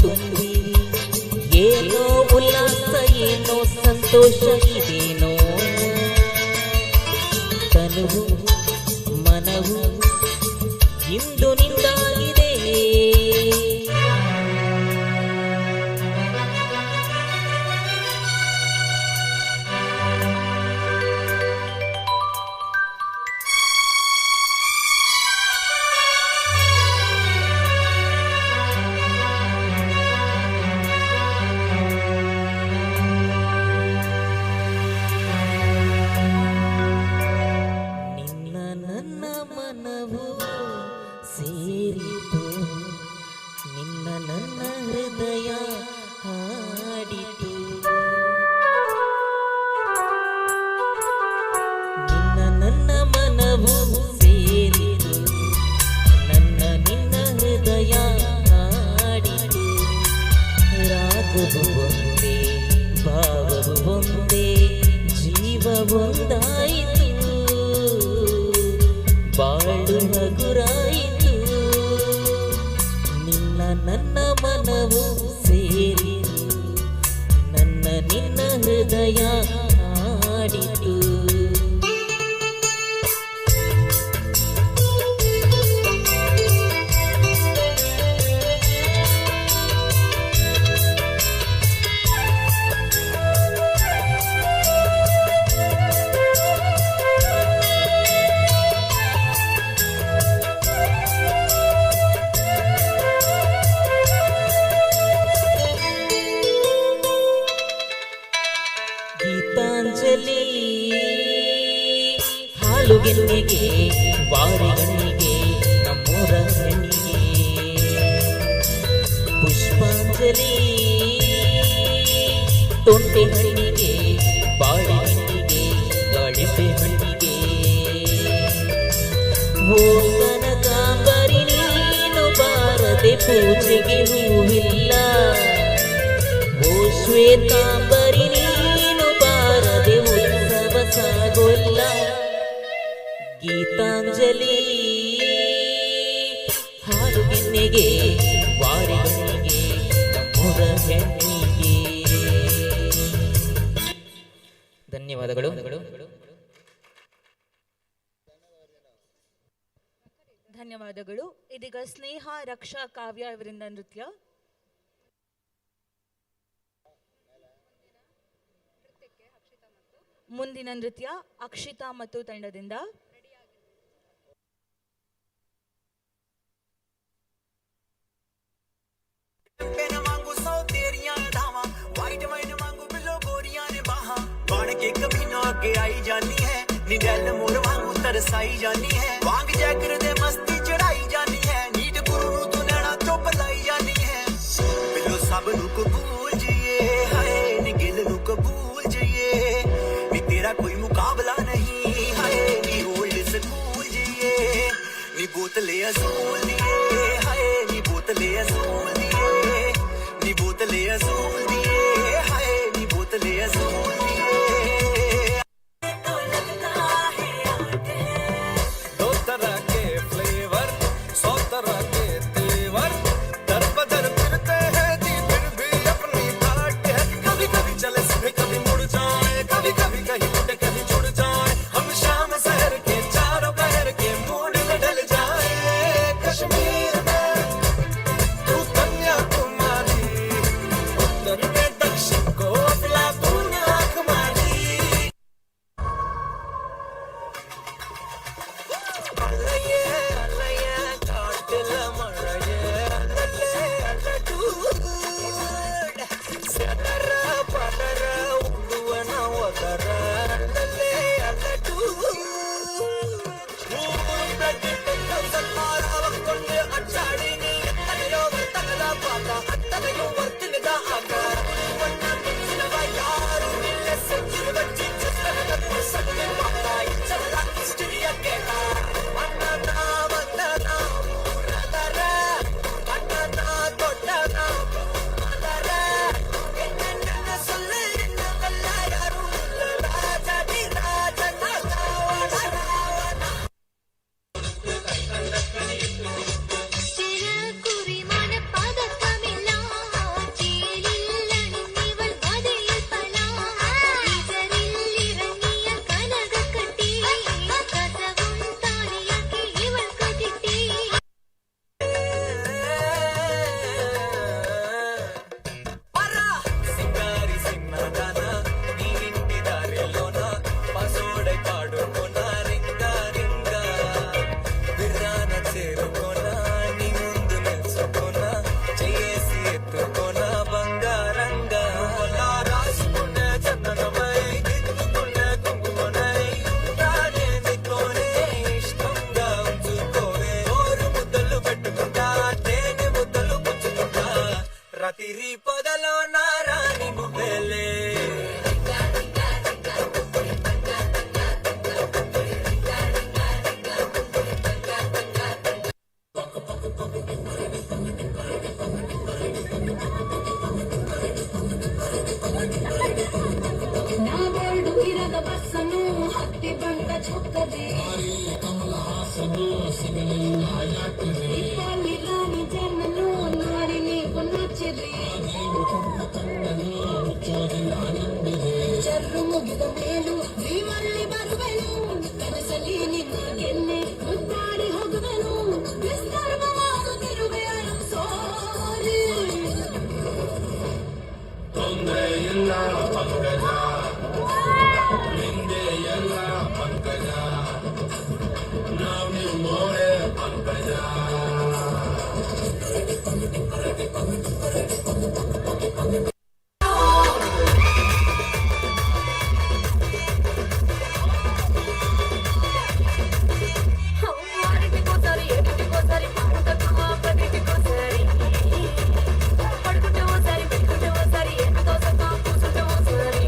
ತುಂಬಿ ಏನೋ ಉಲ್ಲಾಸ ಏನೋ ಸಂತೋಷ ಇದೇನೋ ತನುವು ಮನವು ಇಂದು ನಿಂದಾಗಿದೆ ನಿನ್ನ ನನ್ನ ಮನವು ಸೇರಿತು ನಿನ್ನ ನನ್ನ ಹೃದಯ ಹಾಡಿತು ನಿನ್ನ ನನ್ನ ಮನವು ಸೇರಿತು ನನ್ನ ನಿನ್ನ ಹೃದಯ ಹಾಡಿತು ರಾಗವು ಒಂದೇ ಭಾವವು ಒಂದೇ ಜೀವ ಒಂದಾಯಿತು ಬಾಳು ಹಗುರಾಯಿತು ನಿನ್ನ ನನ್ನ ಮನವು ಸೇರಿತು ನನ್ನ ನಿನ್ನ ಹೃದಯ ಹಾಡಿತು ಗೀತಾಂಜಲಿ ಹಾಲುಗೆನ್ನೆಗೆ ವಾರಿಗಣ್ಣಿಗೆ ನಮ್ಮೂರ ಹೆಣ್ಣಿಗೆ ಪುಷ್ಪಾಂಜಲಿ ತೊಂಟೆ ಹಣ್ಣಿಗೆ ಬಾಳೆ ಹಣ್ಣಿಗೆ ದಾಳಿಂಬೆ ಹಣ್ಣಿಗೆ ಓ ಕನಕಾಂಬರಿ ನೀನು ಬಾರದೆ ಪೂಜೆಗೆ ಹೂವಿಲ್ಲ ಓ ಶ್ವೇತಾಂಬರಿ ನೀನು ಬಾರದೆ ಉತ್ಸವ ಸಾಗೋಲ್ಲ ಗೀತಾಂಜಲಿ ಹಾಲುಗೆನ್ನೆಗೆ ವಾರಿಗಣ್ಣಿಗೆ ನಮ್ಮೂರ ಹೆಣ್ಣಿಗೆ ಧನ್ಯವಾದಗಳು ಧನ್ಯವಾದಗಳು. ಇದೀಗ ಸ್ನೇಹ, ರಕ್ಷಾ, ಕಾವ್ಯ ಇವರಿಂದ ನೃತ್ಯ. ಮುಂದಿನ ನೃತ್ಯ ಅಕ್ಷಿತಾ ಮತ್ತು ತಂಡದಿಂದ. अगे आई जानी है नी डैल मोर वांगू तरसाई जानी है वांग जैकर दे मस्ती चढ़ाई जानी है नीट गुरु नू तू नैना चो बलाई जानी है बिलो सब नू कबूल जिए हाय नी गिल नू कबूल जिए नी तेरा कोई मुकाबला नहीं हाय नी ओल्ड स्कूल जिए नी बोतले असूल दिए हाय नी बोतले असूल दिए नी बोतले असूल दिए हाय नी बोतले असूल दिए दो तरह के फ्लेवर 100 तरह के तेवर दर बदर फिरते हैं जी फिर भी अपनी बाट है कभी कभी चले सीधे कभी मुड़ जाए कभी कभी कहीं मुड़े कहीं जुड़ जाए हम शाम शहर के चारों पहर के मूड में ढल जाए कश्मीर में तू कन्याकुमारी उत्तर में दक्षिण को अफलातून आंख मारी ചിരകുറിമാന പതക്കമില്ല ചേലില്ലണിവൾ വതയിൽ പലാ ഇതറിൽ ഇറങ്ങിയ കനകക്കട്ടി കസവും താലിയാക്കി ഇവൾക്ക് കിട്ടി సింగారి సిన్నదాన నీ ఇంటి దారిలోన పసోడై పాడుకోన రింగా రింగా బిర్రాన చేరుకోన నీ ముందు నిల్చుకోన చేసి ఎత్తుకోన బంగారంగా అలా రాసుకున్న చందనమై దిద్దుకున్న కుంకుమనై తానే నీతోనే ఇష్టంగా ఉంచుకోవే ఓరు ముద్దలు పెట్టుకుంటా తేనె ముద్దలు పుచ్చుకుంటా రాత్రి పొదలో నారాని నువ్వేలే నా బోల్డు ఇరగ బస్సను హత్తి బండ చొక్కది ఇప్పల్లి రాని జన్నను నారి నీకు నచ్చిది చెర్రు ముగిದ ಮೇಲು ಈ ಮಳ್ಳಿ ಬರುವೆನು ಕನಸಲಿ ನಿನ್ನ ಗೆನ್ನೆ ಮುದ್ದಾಡಿ ಹೋಗುವೆನು ವಿಸ್ತರ್ಮ ಮಾಡುತ್ತಿರುವೆ ಸಾರಿ వారిటికోసారి ఎన్నిటికోసారి పడుకుంటూ ప్రతిటికోసారి పడుకుంటే ఓసారి పెట్టుకుంటే ఓసారి ఎంతో సత్తా కూర్చుంటే ఓసారి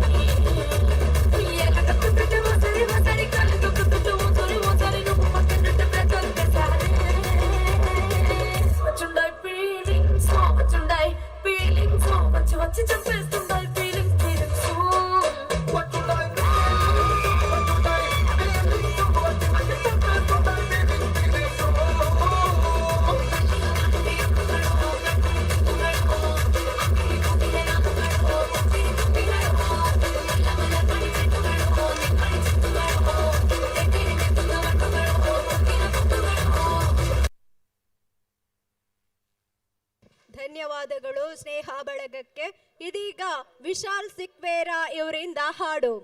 ఎక్కడుంటే ఓసారి ఓసారి కళ్ళు తొక్కుతుంటే ఓసారి నువ్వు పక్కనుంటే ప్రతి ఒక్కసారి వచ్చుండాయి ఫీలింగ్స్ వచ్చుండాయి ఫీలింగ్స్ వచ్చి వచ్చి చంపేస్తుండాయి ఫీలింగ్స్ ఫీలింగ్స్ ಧನ್ಯವಾದಗಳು ಸ್ನೇಹ ಬಳಗಕ್ಕೆ. ಇದೀಗ ವಿಶಾಲ್ ಸಿಕ್ವೇರ ಇವರಿಂದ ಹಾಡು.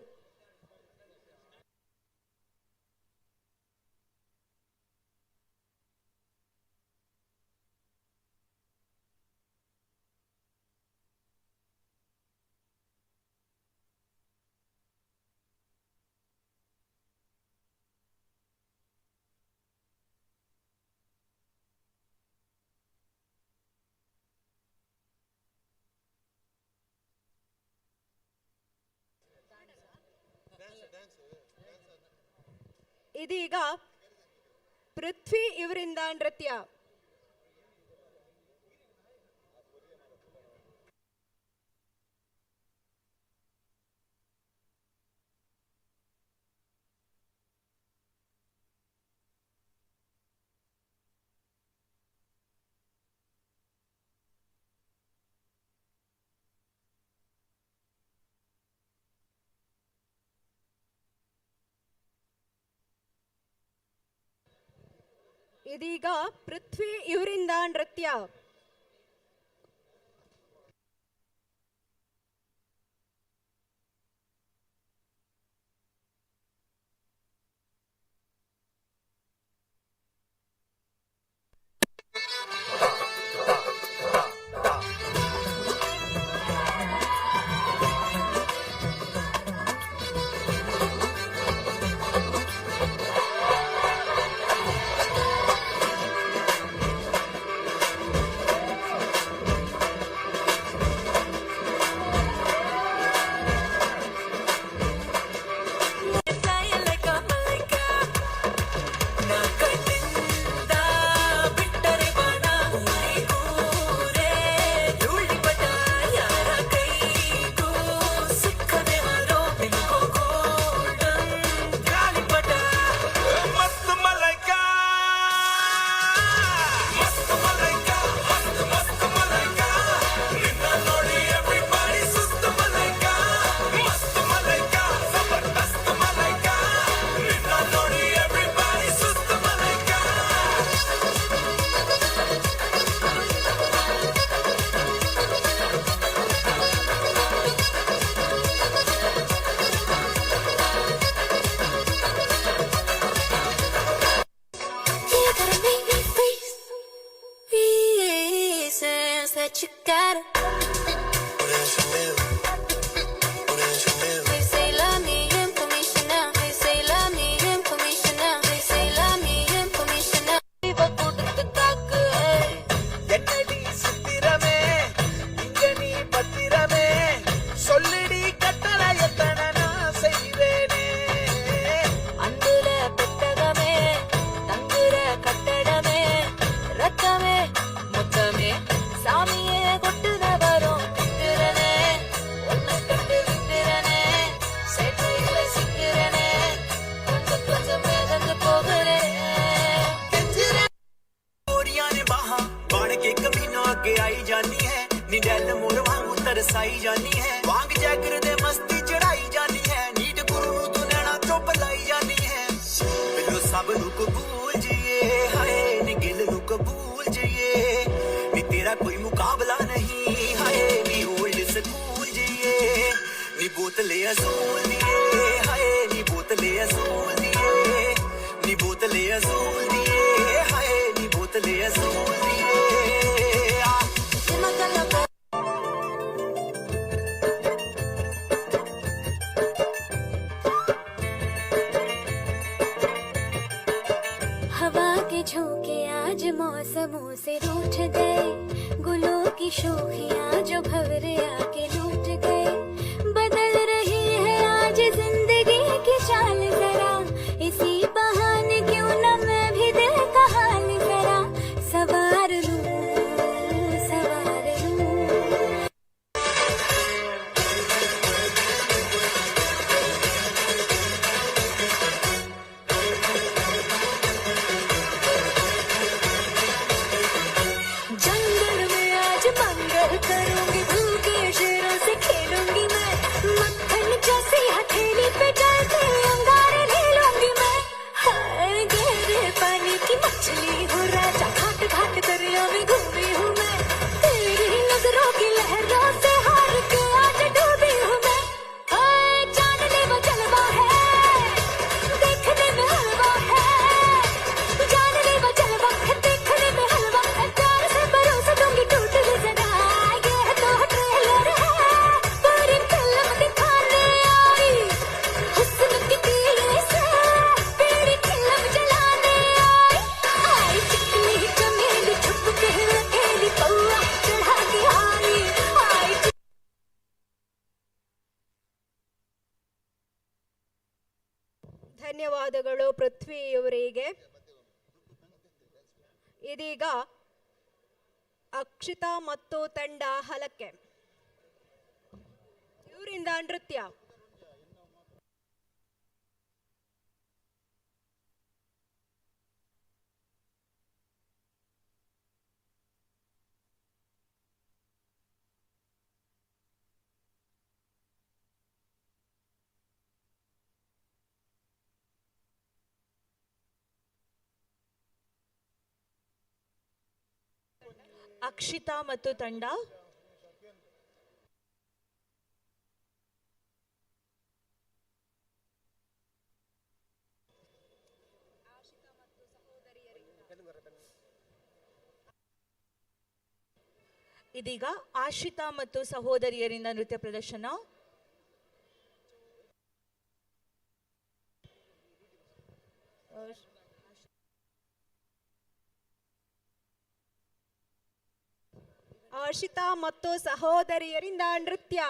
ಇದೀಗ ಪೃಥ್ವಿ ಇವರಿಂದ ನೃತ್ಯ. ಇದೀಗ ಪೃಥ್ವಿ ಇವರಿಂದ ನೃತ್ಯ. That you gotta. They say love me unconditional. They say love me unconditional. They say love me unconditional. இவ கொடுத்த தாக்கு என்னடி சித்திரமே இங்க நீ பத்திரமே சொல்லிடி கட்டளை எத்தனை நான் செய்வேனே அன்புல பெட்டகமே தங்குற கட்டடமே ரத்தமே முத்தமே சாமியே கொட்டுத வரும் திட்டுறனே ஒன்ன கட்டு விட்டுறனே சேட்டையில சிக்கிறனே கொஞ்சம் கொஞ்சம் மேதந்து போகிறேன் गोरियां ने बाहा बाण के कमीनों आगे आई जानी है निडल मोर वांगू तरसाई जानी है वांग जैकर दे मस्ती चढ़ाई जानी है नीट गुरु तू नैना तो पलाई जानी है बिल्लो सब नु कबूल जिए हाय नी गिल नु कबूल जिए नी तेरा कोई मुकाबला नहीं हाय नी ओल्ड स्कूल जिए नी बोतले असूल दिए हाय नी बोतले असूल दिए नी बोतले असूल दिए हाय नी बोतले असूल दिए हवा के झोंके आज मौसमों से रूठ गए गुलों की शोखियां जो भंवरे आके लूट गए बदल रही है आज जिंदगी की चाल जरा इसी बहाने क्यों न मैं भी दिल का हाल जरा सवार लूं सवार लूं जंगल में आज मंगल करूंगी भूखे शेरों से खेलूंगी मैं मक्खन जैसी हथेली पे जाके अंगारे ले लूंगी मैं हाय गहरे पानी की मछली हूँ राजा घाट घाट दरिया में घूमी हूँ मैं तेरी नजरों की लहरों से हार के आज डूबी हूँ मैं हाय जानने वो जलवा है देखने में हलवा है जानने वो जलवा है देखने में हलवा है प्यार से भरोसा दूंगी टूट भी जरा ये तो ट्रेलर है पूरी फिल्म दिखाने आई हुस्न की तीली से पूरी फिल्म जलाने आई चिकनी ಪೃಥ್ವಿ ಇವರಿಗೆ. ಇದೀಗ ಅಕ್ಷಿತಾ ಮತ್ತು ತಂಡ ಹಲಕ್ಕೆ ಇವರಿಂದ ನೃತ್ಯ. ಅಕ್ಷಿತಾ ಮತ್ತು ತಂಡ ಇದೀಗ ಆಶಿತಾ ಮತ್ತು ಸಹೋದರಿಯರಿಂದ ನೃತ್ಯ ಪ್ರದರ್ಶನ. ಆಶಿತಾ ಮತ್ತು ಸಹೋದರಿಯರಿಂದ ನೃತ್ಯ.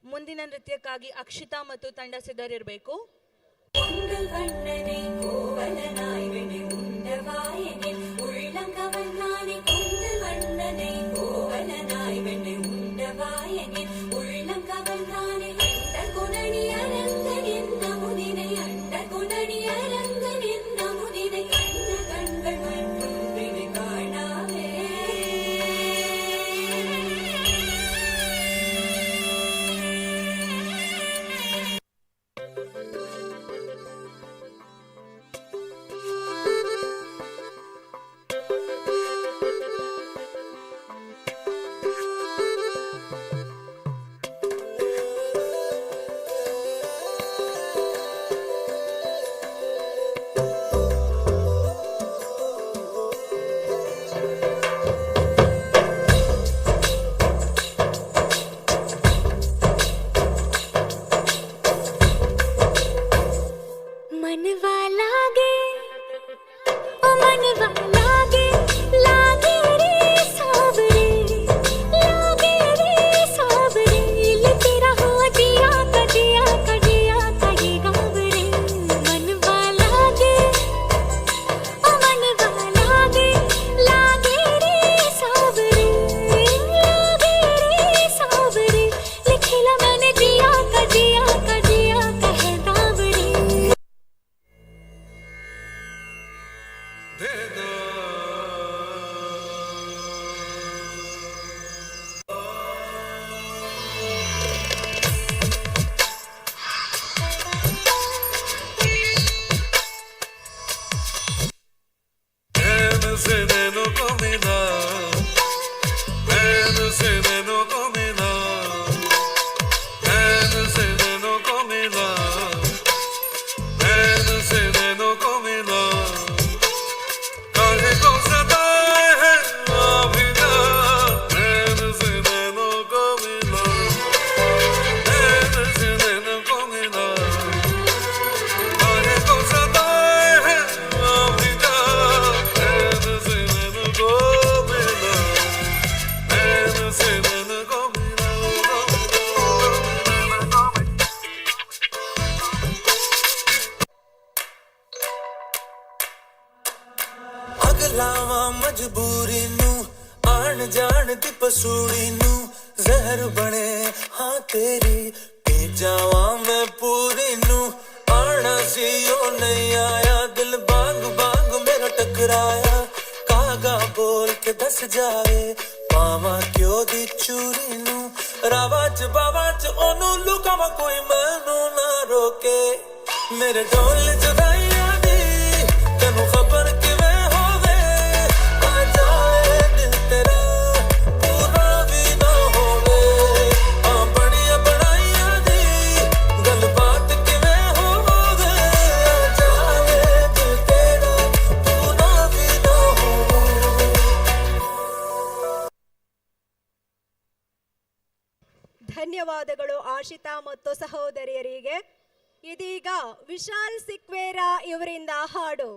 ಮುಂದಿನ ನೃತ್ಯಕ್ಕಾಗಿ ಅಕ್ಷಿತಾ ಮತ್ತು ತಂಡ ಸಿದ್ಧರಿರಬೇಕು. ਲਾਵਾਂ ਮਜਬੂਰੀ ਨੂੰ ਆਣ ਜਾਣ ਦੀ ਪਸੂੜੀ ਨੂੰ ਜ਼ਹਿਰ ਬਣੇ ਹਾਂ ਤੇਰੀ ਪੀ ਜਾਵਾਂ ਮੈਂ ਪੂਰੀ ਨੂੰ ਆਣਾ ਸੀ ਉਹ ਨਹੀਂ ਆਇਆ ਦਿਲ ਬਾਗ ਬਾਗ ਮੇਰਾ ਟਕਰਾਇਆ ਕਾਗਾ ਬੋਲ ਕੇ ਦੱਸ ਜਾਵੇ ਪਾਵਾਂ ਕਿਉਂ ਦੀ ਚੂਰੀ ਨੂੰ ਰਾਵਾਂ ਚ ਬਾਵਾਂ ਚ ਉਹਨੂੰ ਲੁਕਾਵਾਂ ਕੋਈ ਮੈਨੂੰ ਨਾ ਰੋਕੇ ਮੇਰੇ ਢੋਲ ਜੁਦਾਈਆਂ ਦੀ ਤੈਨੂੰ ਖਬਰ ಧನ್ಯವಾದಗಳು ಆಶಿತಾ ಮತ್ತು ಸಹೋದರಿಯರಿಗೆ. ಇದೀಗ ವಿಶಾಲ್ ಸಿಕ್ವೇರ ಇವರಿಂದ ಹಾಡು.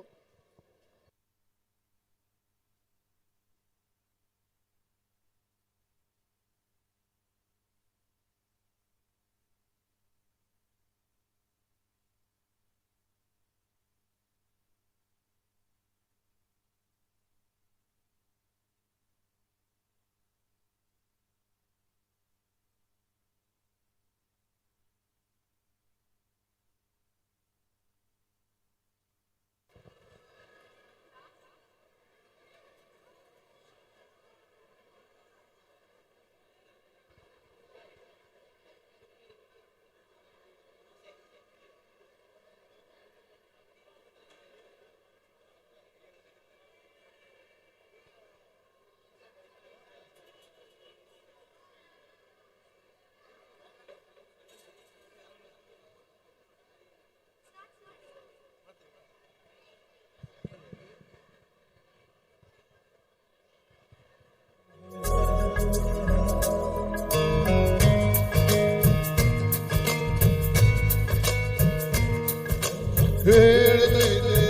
ಹೇಳ್ತೈತೆ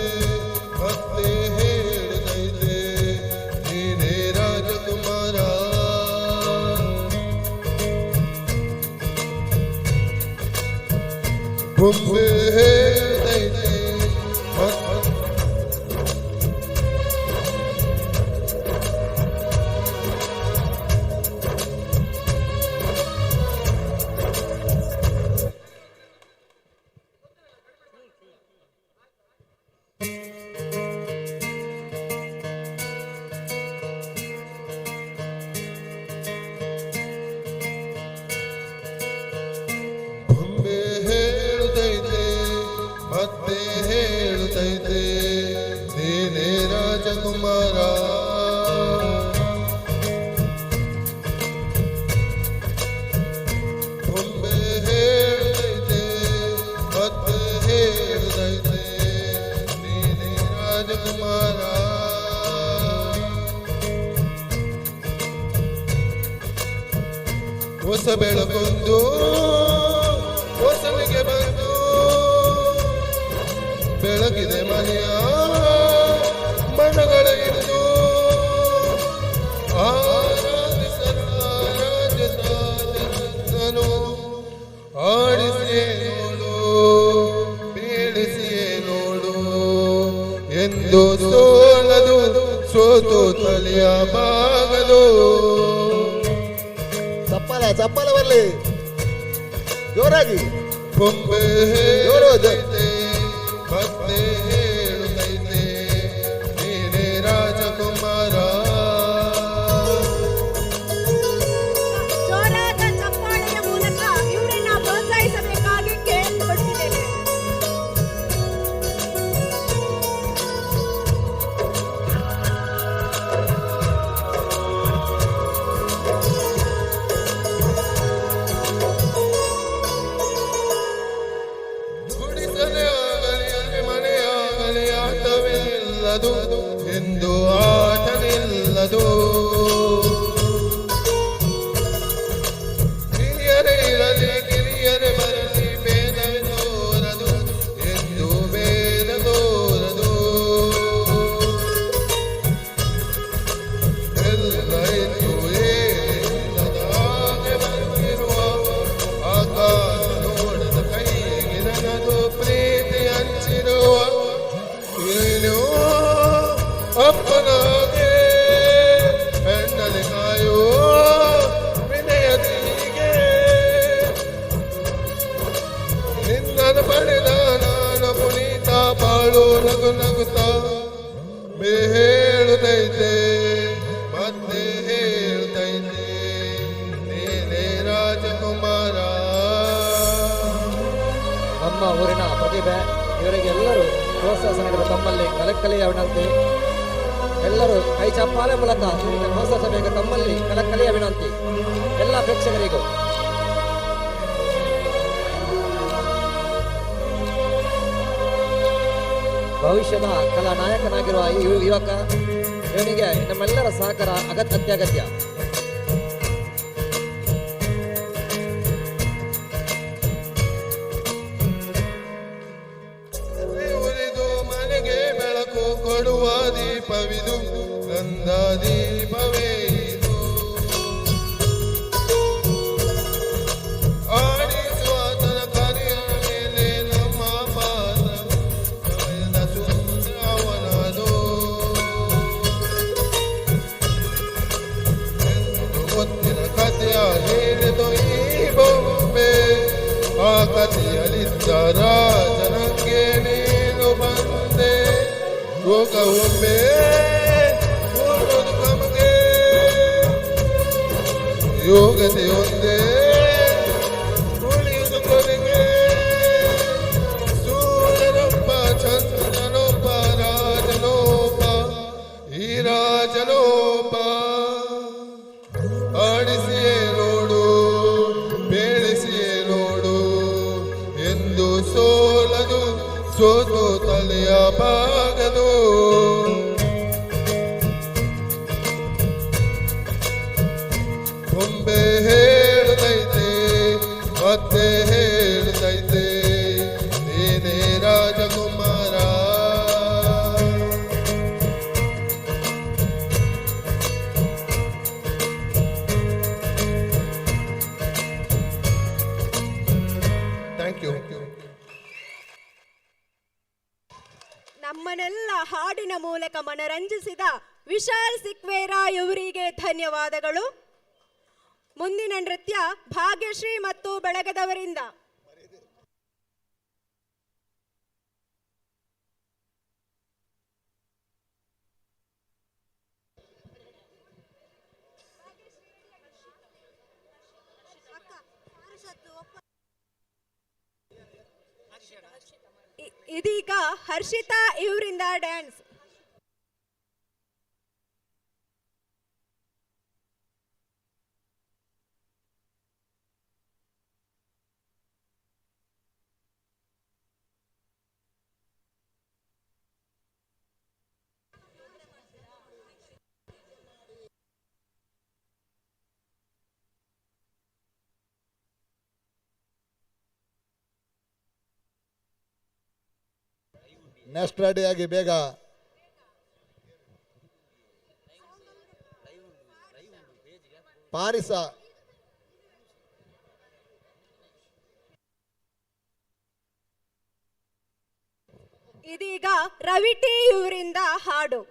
ಮತ್ತೆ ಹೇಳ್ತೈತೆ ನೀನೇ ರಾಜಕುಮಾರ ಬೊಂಬೆ ಹೇಳ್ತೈತೆ ಬೊಂಬೆ ಹೇಳ್ತೈತೆ ಮತ್ತೆ ಹೇಳ್ತೈತೆ ನೀನೇ ರಾಜಕುಮಾರ ಬೊಂಬೆ ಹೇಳ್ತೈತೆ ಮತ್ತೆ ಹೇಳ್ತೈತೆ ನೀನೇ ರಾಜಕುಮಾರ ಹೊಸ ಬೆಳಕೊಂದು ಹೊಸನಿಗೆ ಬಂದು ಬೆಳಗಿದೆ ಮನೆಯ ಮನಗಳ ಇದ್ದು ಆರಾಧಿಸನು ಆಡಿಸಿಯೇ ನೋಡು ಬೀಳಿಸಿಯೇ ನೋಡು ಎಂದು ಸೋಲದು ಸೋತು ತಲೆಯ ಬಾಗದು. ಚಪ್ಪಲ ಬರಲಿ ಜೋರಾಗಿ. ಬೊಂಬೆ ಹೇಳುತ್ತೈತೆ ಮತ್ತೆ ಹೇಳುತ್ತೈತೆ ನೀನೇ ರಾಜಕುಮಾರ. ಜೋರಾದ ಚಪ್ಪಾಳೆಯ ಮೂಲಕ ಇವರನ್ನ ಪ್ರೋತ್ಸಾಹಿಸಬೇಕಾಗಿ ಕೇಳಿಕೊಳ್ಳುತ್ತಿದ್ದೇನೆ. ಗುಡಿಸಲೇ ಆಗಲಿ ಮನೆಯಾಗಲಿ ಆಟವಿಲ್ಲದು ಎಂದು ಆಟ ನಿಲ್ಲದು. ಹಿರಿಯರೇ ಇರಲಿ ಕಿರಿಯರೇ ಬರಲಿ ಭೇದವೇ ತೋರದು ಎಂದು ಭೇದ ತೋರದು. ಎಲ್ಲ ಇದ್ದು ಏನಿಲ್ಲದ ಹಾಗೆ ಬಂದಿರುವ ಆಕಾಶ ನೋಡದ ಕೈಗೆ ನನ್ನದು ಪ್ರೀತಿ ಹಂಚಿರುವ ಏನು ಅಪ್ಪನಾಗೆ ಹೆಣ್ಣಲ್ಲಿ ಕಾಯುವ ವಿನಯದಿಗೆ ನಿನ್ನನ್ನು ಪಡೆದ ನಾನು ಪುನೀತ ಬಾಳು ನಗು ನಗುತ್ತಾ ಹೇಳುತ್ತೈತೆ ಮತ್ತೆ ಹೇಳ್ತೈತೆ ನೀನೇ ರಾಜಕುಮಾರ. ನಮ್ಮ ಊರಿನ ಪ್ರತಿಭೆ ಇವರಿಗೆ ಎಲ್ಲರೂ ಪ್ರೋತ್ಸಾಹ ನೀಡಿದ ತಮ್ಮಲ್ಲಿ ಕಲಕಲಿಯ ವಿನಂತಿ. ಎಲ್ಲರೂ ಕೈ ಚಪ್ಪಾಳೆ ಮೂಲಕ ಇವರಿಗೆ ಪ್ರೋತ್ಸಾಹಿಸಬೇಕು ತಮ್ಮಲ್ಲಿ ಕಲಕಲಿಯ ವಿನಂತಿ ಎಲ್ಲ ಪ್ರೇಕ್ಷಕರಿಗೂ. ಭವಿಷ್ಯದ ಕಲಾ ನಾಯಕನಾಗಿರುವ ಈ ಯುವಕ ಇವನಿಗೆ ನಮ್ಮೆಲ್ಲರ ಸಹಕಾರ ಅತ್ಯಗತ್ಯ. ದೀಪವೇ ಇದು ಆಡಿಸುವ ತನಕರಿಯ ಮೇಲೆ ನಮ್ಮ ಪಾದ ಸಮಯದ ಸುಂದರವನದು ಎಂದು ಗೊತ್ತಿನ ಕಥೆಯ ಹೇಳಿತು ಈ ಬೊಂಬೆ ಆ ಕಥೆಯಲ್ಲಿದ್ದ ರಾಜನಂಗೆ ನೀನು ಬಂದೆ ಲೋಕವೊಮ್ಮೆ ಕಮಗೆ ಯೋಗತೆಯೊಂದೇ ಉಳಿಯುವುದು ಕೊನೆಗೆ ಸೂರ್ಯನೊಬ್ಬ ಚಂದ್ರನೊಬ್ಬ ರಾಜನೊಬ್ಬ ಈ ರಾಜನೊಬ್ಬ ಆಡಿಸಿಯೇ ನೋಡು ಬೇಳಿಸಿಯೇ ನೋಡು ಎಂದು ಸೋಲದು ಸೋತು ತಲೆಯ ಬಾಗದು ಬೊಂಬೆ ಹೇಳುತ್ತೈತೆ ಮತ್ತೆ ಹೇಳುತ್ತೈತೆ ನೀನೇ ರಾಜಕುಮಾರ ಥ್ಯಾಂಕ್ ಯು. ನಮ್ಮನ್ನೆಲ್ಲ ಹಾಡಿನ ಮೂಲಕ ಮನರಂಜಿಸಿದ ವಿಶಾಲ್ ಸಿಕ್ವೇರಾ ಇವರಿಗೆ ಧನ್ಯವಾದಗಳು. ಮುಂದಿನ ನೃತ್ಯ ಭಾಗ್ಯಶ್ರೀ ಮತ್ತು ಬಳಗದವರಿಂದ. ಇದೀಗ ಹರ್ಷಿತಾ ಇವರಿಂದ ಡ್ಯಾನ್ಸ್. ನೆಕ್ಸ್ಟ್ ರೆಡಿ ಆಗಿ ಬೇಗ. ಪಾರಿಸ ಇದೀಗ ರವಿಟಿ ಇವರಿಂದ ಹಾಡು.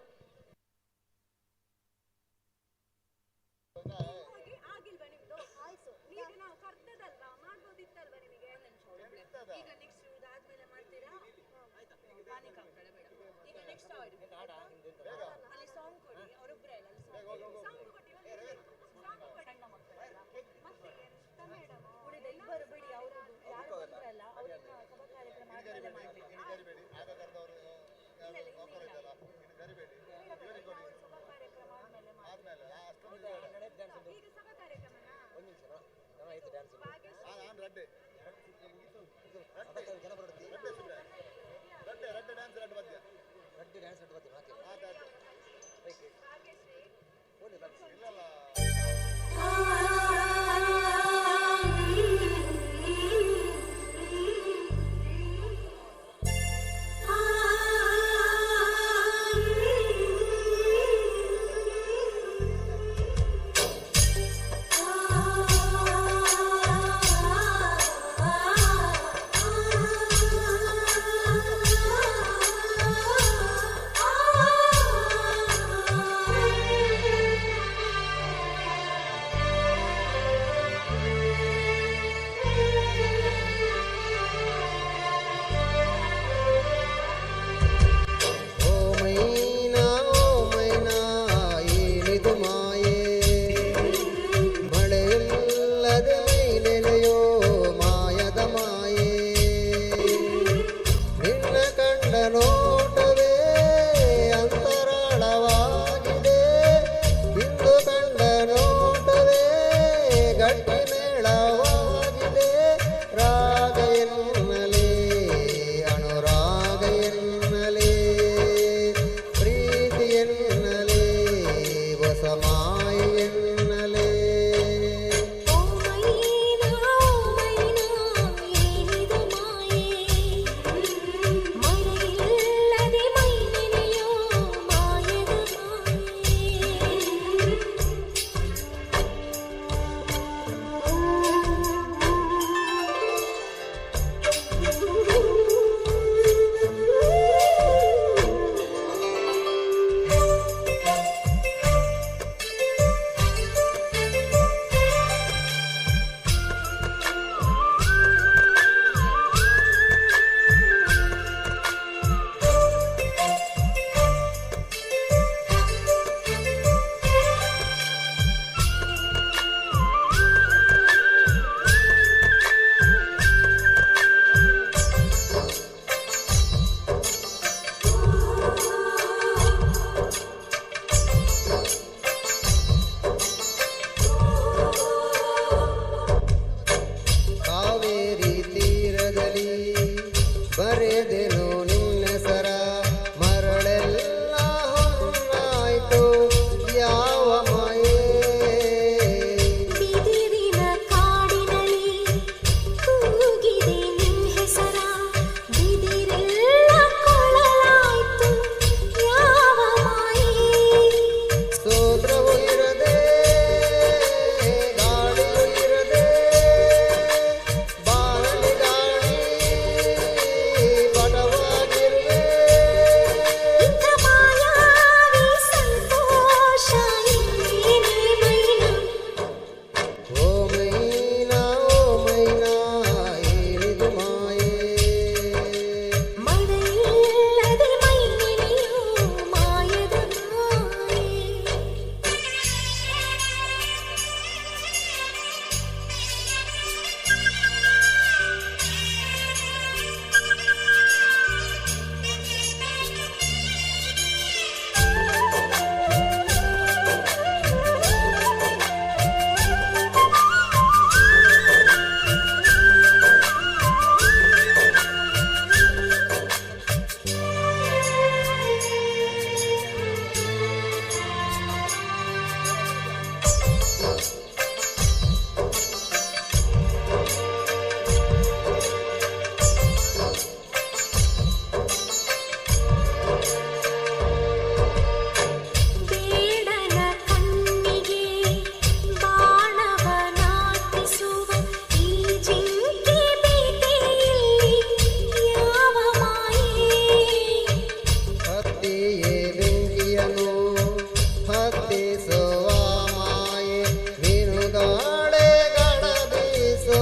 ಬೀಸುವ ಮಾಯೆ ಮೀನುಗಾಡೆ ಗಡ ಬೀಸೋ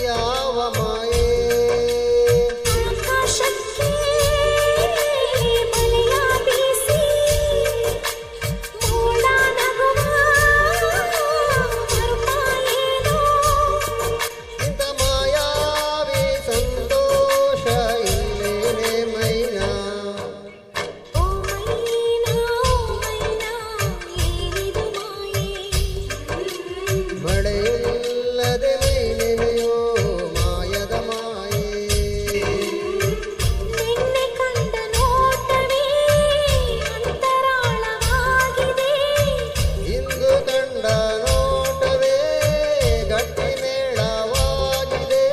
ಯಾವ ಮಾಯೆ ಆಕಾಶಕ್ಕೆ ಬಲೆಯ ಬೀಸಿ ಮೋಡ ನಗುವ ಮರುಪಾಯೇನೋ ಇಂಥ ಮಾಯಾವಿ ಸಂತೋಷ ಇಲ್ಲೇನೆ ಮೈನಾ ಓ ಮೈನಾ ಏನಿದು ಮಾಯೆ ಮಳೆಯಿಲ್ಲದೆ ಮೈನೆನೆಯೋ ಮಾಯದ ಮಾಯೆ ನಿನ್ನೆ ಕಂಡ ನೋಟವೇ ಅಂತರಾಳವಾಗಿದೆ ಇಂದು ಕಂಡ ನೋಟವೇ ಗಟ್ಟಿ ಮೇಳವಾಗಿದೆ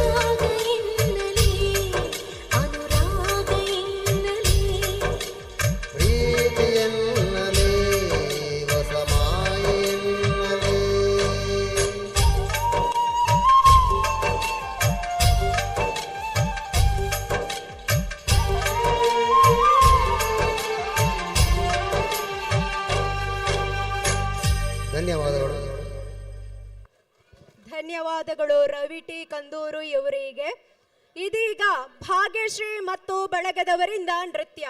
ರಾಗ ಎನ್ನಲೇ ಅನುರಾಗ ಎನ್ನಲೇ ಪ್ರೀತಿ ಎನ್ನಲೇ ಹೊಸ ಮಾಯೆ ಎನ್ನಲೇ ಧನ್ಯವಾದಗಳು. ಧನ್ಯವಾದಗಳು ರವಿ ಟಿ ಕಂದೂರು ಇವರಿಗೆ. ಇದೀಗ ಭಾಗ್ಯಶ್ರೀ ಮತ್ತು ಬಳಗದವರಿಂದ ನೃತ್ಯ.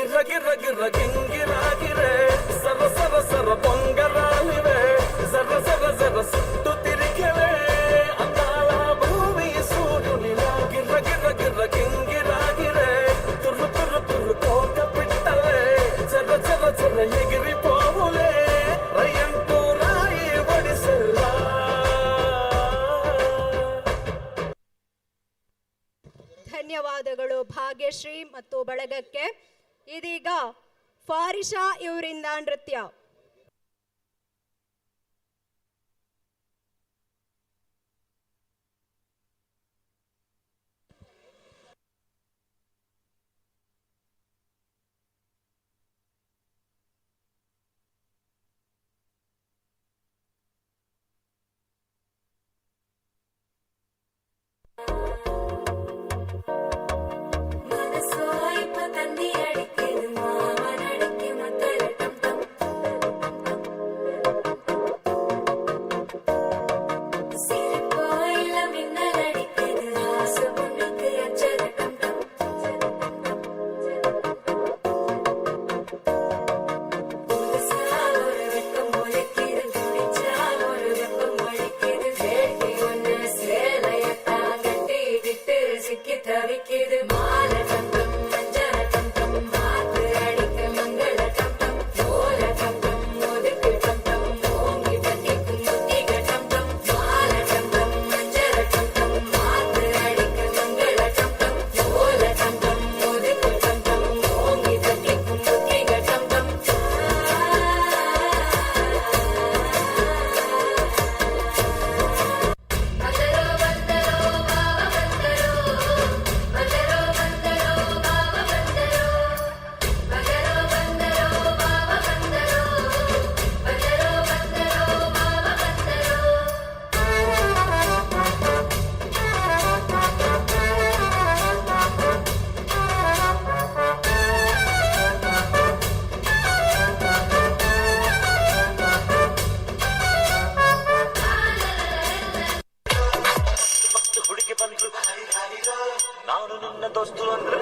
ಗಿರ್ರ ಗಿರ್ರ ಗಿರ್ರ ಗಿಂಗಿರಾಗಿರೆ ಸರ ಸರ ಸರ ಪೊಂಗರಾಲಿವೆ ಸರ ಸರ ಸರ ಸುತ್ತು ತಿರುಗಿವೆ ಅಂದಾಳ ಭೂಮಿಯ ಸೂರ್ಯನಿಲ ಗಿರ್ರ ಗಿರ್ರ ಗಿರ್ರ ಗಿಂಗಿರಾಗಿರೆ ತುರ್ರು ತುರ್ರು ತುರ್ರು ಕೋಕ ಬಿಟ್ಟಲೆ ಚರ ಚರ ಚರ ಎಗಿರಿ ಪೋವುಲೆ ರೈಯಂಟು ರಾಯಿ ಬಡಿಸಲ್ಲ. ಧನ್ಯವಾದಗಳು ಭಾಗ್ಯಶ್ರೀ ಮತ್ತು ಬಳಗಕ್ಕೆ. ಇದೀಗ ಫಾರಿಷಾ ಇವರಿಂದ ನೃತ್ಯ. ನಾನು ನಿನ್ನ ದೋಸ್ತು ಅಂದ್ರೆ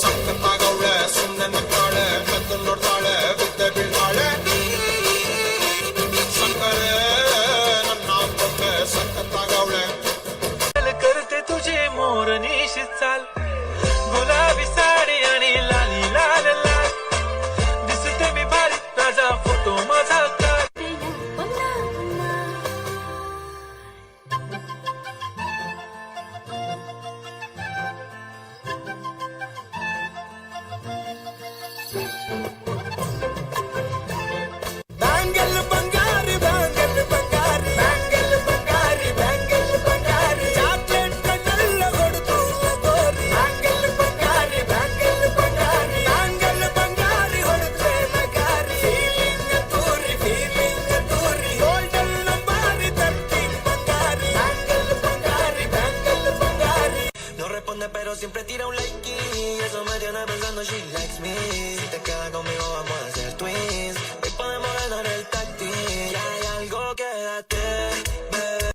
ಸಕ್ಕತ್ತಾಗವಳೆ ಸುಮ್ಮನೆ ನಕ್ಕಾಳೆ ಕದ್ದು ನೋಡ್ತಾಳೆ ಬಿದ್ದೆ ಬೀಳ್ತಾಳೆ ಸಕ್ಕರೆ ನನ್ನ ಬೊಮ್ಮೆ ಸಕ್ಕತ್ತಾಗವಳೆ करते तुझे मोरनी चाल गुलाबी साडी आणि लाली लाल लाल दिसते मी भारी राजा फोटो माझा काढ ಬ್ಯಾಂಗಲ್ ಬಂಗಾರಿ ಬ್ಯಾಂಗಲ್ ಬಂಗಾರಿ ಬ್ಯಾಂಗಲ್ ಬಂಗಾರಿ ಬ್ಯಾಂಗಲ್ ಬಂಗಾರಿ ಚಾಕ್ಲೇಟ್ ಕಣ್ಣೆಲ್ಲ ಹೊಡೆದು ಗೋರಿ ಬ್ಯಾಂಗಲ್ ಬಂಗಾರಿ ಬ್ಯಾಂಗಲ್ ಬಂಗಾರಿ ಬ್ಯಾಂಗಲ್ ಬಂಗಾರಿ ಹೊಡೆದ್ರೆ ಮಗಾರಿ ಫೀಲಿಂಗ್ ತೂರಿ golden ನಂಬಾರಿ ತರ್ತಿ Bangari bangle Bangari bangle Bangari No responde pero siempre tira un like y eso me tiene pensando she likes me. Si te quedas conmigo vamos a hacer twins. Hoy podemos ganar el táctil. Ya hay algo, quédate, bebé.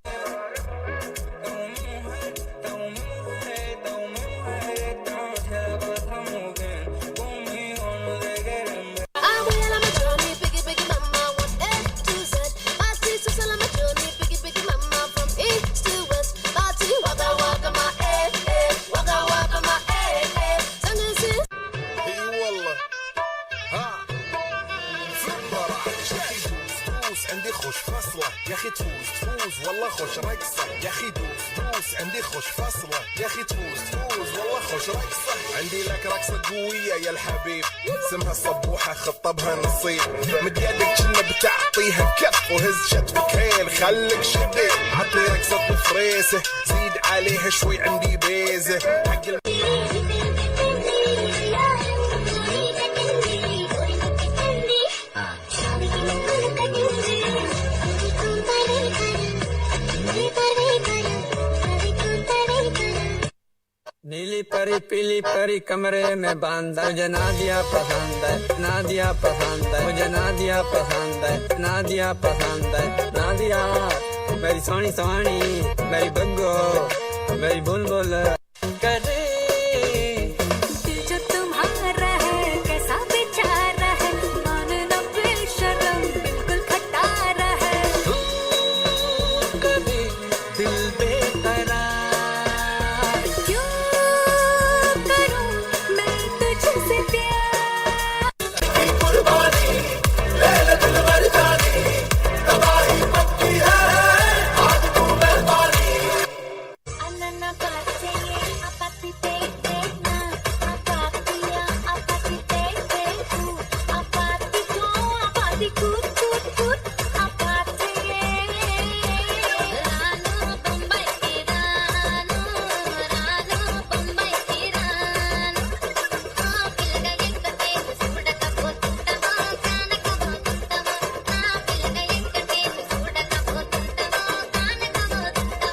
Abuela, عندي خوش فصلة يا اخي تفوز تفوز والله خوش رقصة يا اخي دوس دوس عندي خوش فصلة يا اخي تفوز تفوز والله خوش رقصة عندي لك رقصة قوية يا الحبيب اسمها صبوحة خطبها نصيب مد يدك كنا بتعطيها كف وهز شتفك هيل خليك شديد عطني رقصة الفريسة زيد عليها شوي عندي بيزة حق नीली परी पीली परी कमरे में बंद मुझे नादिया पसंद है नादिया पसंद है मुझे नादिया पसंद है नादिया पसंद है नादिया मेरी सोनी सोनी मेरी बग्गो मेरी बुलबुल करे दिल जो तुम्हारा है कैसा बेचारा है मानना बेशरम बिल्कुल खटारा है कभी दिल बेकरार क्यों करूं मैं तुझसे प्यार कुर्बानी ले ले दिल मर्दानी तबाही पक्की है आज तू मेहरबानी Anana patseye apati te na apatia apati te tu apati ko apati kut kut kut apatiye rano Bombay ki rano Bombay ki rano pilga yekkate sudaka pottama kanaka pottama pilga yekkate sudaka pottama kanaka pottama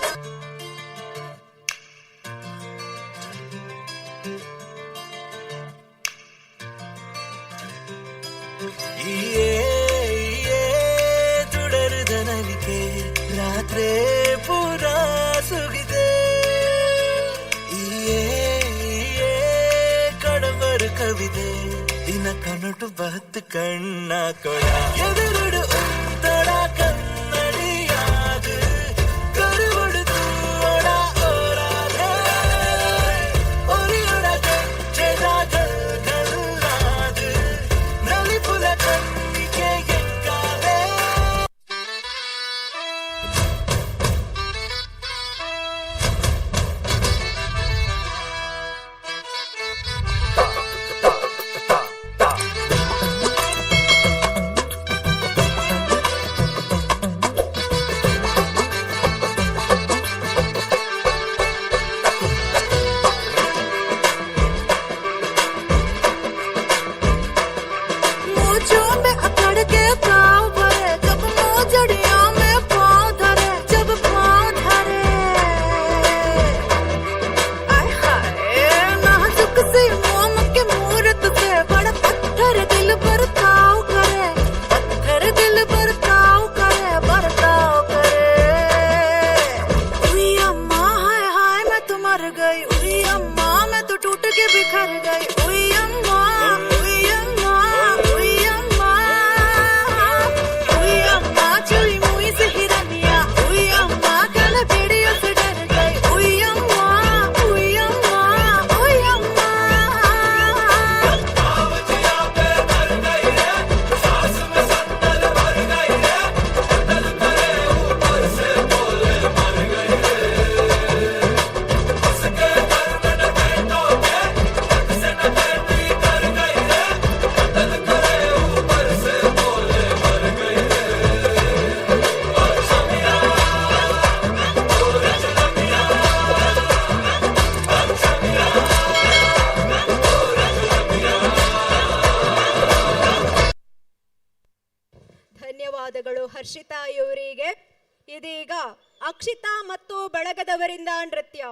ದುಡರುದನಲಿಕೆ ರಾತ್ರಿ ಪೂರ ಸುಗಿದೆ ಕಡಂಬರು ಕವಿದೆ ದಿನ ಕನಟು ಬತ್ತು ಕಣ್ಣ ಕೊಡ ಎದುರುಡು ಉಂಟಡ ಕನ್ನಡಿಯಾದು ಕರುಬುಡುದು ಒಡ ಓರಾದ ಒರಿಯೊಡ ಗಜ್ಜೆದ ಗಲ್ಲಾದು ನಲಿಪುಲ ಕಣ್ಣಿಗೆ ಎಂಗಾವೆ मोजों में अकड़ के पाँव भरे जब मोजड़ियों में पाँव धरे जब पाँव धरे आय हाय नाजुक सी मोम के मूरत से बड़ा पत्थर दिल बरताव करे पत्थर दिल बरताव करे बरताव करे उई अम्मा हाय हाय मैं तो मर गई उई अम्मा मैं तो टूट के बिखर गई उई अम्मा उई अम्मा उई अम्मा उई अम्मा चली मुई से हिरनिया उई अम्मा कल बेड़ियों से डर गई उई अम्मा उई अम्मा उई अम्मा ಧನ್ಯವಾದಗಳು ಹರ್ಷಿತಾ ಇವರಿಗೆ. ಇದೀಗ ಅಕ್ಷಿತಾ ಮತ್ತು ಬಳಗದವರಿಂದ ನೃತ್ಯ.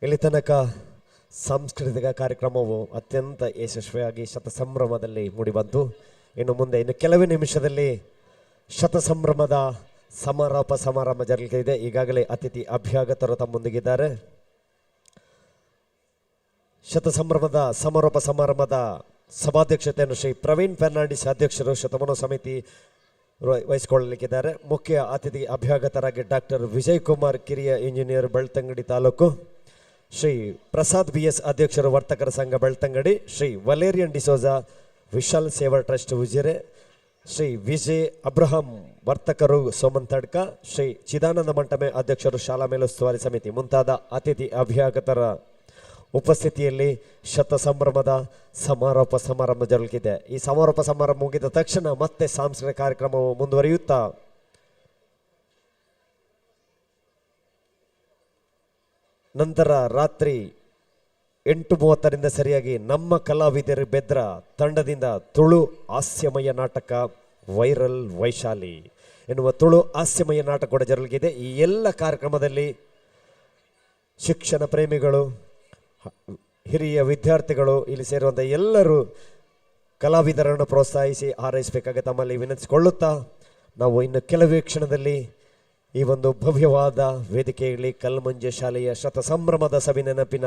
ಇಲ್ಲಿ ತನಕ ಸಾಂಸ್ಕೃತಿಕ ಕಾರ್ಯಕ್ರಮವು ಅತ್ಯಂತ ಯಶಸ್ವಿಯಾಗಿ ಶತಸಂಭ್ರಮದಲ್ಲಿ ಮೂಡಿಬಂತು. ಇನ್ನು ಕೆಲವೇ ನಿಮಿಷದಲ್ಲಿ ಶತಸಂಭ್ರಮದ ಸಮಾರೋಪ ಸಮಾರಂಭ ಜರುಗಲಿದೆ. ಈಗಾಗಲೇ ಅತಿಥಿ ಅಭ್ಯಾಗತರು ತಮ್ಮೊಂದಿಗಿದ್ದಾರೆ. ಶತಸಂಭ್ರಮದ ಸಮಾರೋಪ ಸಮಾರಂಭದ ಸಭಾಧ್ಯಕ್ಷತೆಯನ್ನು ಶ್ರೀ ಪ್ರವೀಣ್ ಫರ್ನಾಂಡಿಸ್ ಅಧ್ಯಕ್ಷರು ಶತಮಾನ ಸಮಿತಿ ವಹಿಸಿಕೊಳ್ಳಲಿಕ್ಕಿದ್ದಾರೆ. ಮುಖ್ಯ ಅತಿಥಿ ಅಭ್ಯಾಗತರಾಗಿ ಡಾಕ್ಟರ್ ವಿಜಯ್ ಕುಮಾರ್ ಕಿರಿಯ ಇಂಜಿನಿಯರ್ ಬೆಳ್ತಂಗಡಿ ತಾಲೂಕು, ಶ್ರೀ ಪ್ರಸಾದ್ BS ಅಧ್ಯಕ್ಷರು ವರ್ತಕರ ಸಂಘ ಬೆಳ್ತಂಗಡಿ, ಶ್ರೀ ವಲೇರಿಯನ್ ಡಿಸೋಜಾ ವಿಶಾಲ್ ಸೇವಾ ಟ್ರಸ್ಟ್ ಉಜಿರೆ, ಶ್ರೀ ವಿಜಯ್ ಅಬ್ರಹಾಂ ವರ್ತಕರು ಸೋಮಂತಡ್ಕ, ಶ್ರೀ ಚಿದಾನಂದ ಮಂಟಪೆ ಅಧ್ಯಕ್ಷರು ಶಾಲಾ ಮೇಲುಸ್ತುವಾರಿ ಸಮಿತಿ ಮುಂತಾದ ಅತಿಥಿ ಅಭ್ಯಾಗತರ ಉಪಸ್ಥಿತಿಯಲ್ಲಿ ಶತಸಂಭ್ರಮದ ಸಮಾರೋಪ ಸಮಾರಂಭ ಜರುಗಲಿದೆ. ಈ ಸಮಾರೋಪ ಸಮಾರಂಭ ಮುಗಿದ ತಕ್ಷಣ ಮತ್ತೆ ಸಾಂಸ್ಕೃತಿಕ ಕಾರ್ಯಕ್ರಮವು ಮುಂದುವರಿಯುತ್ತಾ ನಂತರ ರಾತ್ರಿ 8:30ರಿಂದ ಸರಿಯಾಗಿ ನಮ್ಮ ಕಲಾವಿದರು ಬೆದ್ರ ತಂಡದಿಂದ ತುಳು ಹಾಸ್ಯಮಯ ನಾಟಕ ವೈರಲ್ ವೈಶಾಲಿ ಎನ್ನುವ ತುಳು ಹಾಸ್ಯಮಯ ನಾಟಕ ಕೂಡ ಜರುಗಲಿದೆ. ಈ ಎಲ್ಲ ಕಾರ್ಯಕ್ರಮದಲ್ಲಿ ಶಿಕ್ಷಣ ಪ್ರೇಮಿಗಳು, ಹಿರಿಯ ವಿದ್ಯಾರ್ಥಿಗಳು, ಇಲ್ಲಿ ಸೇರುವಂಥ ಎಲ್ಲರೂ ಕಲಾವಿದರನ್ನು ಪ್ರೋತ್ಸಾಹಿಸಿ ಹಾರೈಸಬೇಕಾಗಿ ತಮ್ಮಲ್ಲಿ ವಿನಂತಿಸಿಕೊಳ್ಳುತ್ತಾ ನಾವು ಇನ್ನು ಕೆಲವೇ ಕ್ಷಣದಲ್ಲಿ ಈ ಒಂದು ಭವ್ಯವಾದ ವೇದಿಕೆಯಲ್ಲಿ ಕಲ್ಮಂಜೆ ಶಾಲೆಯ ಶತಸಂಭ್ರಮದ ಸವಿ ನೆನಪಿನ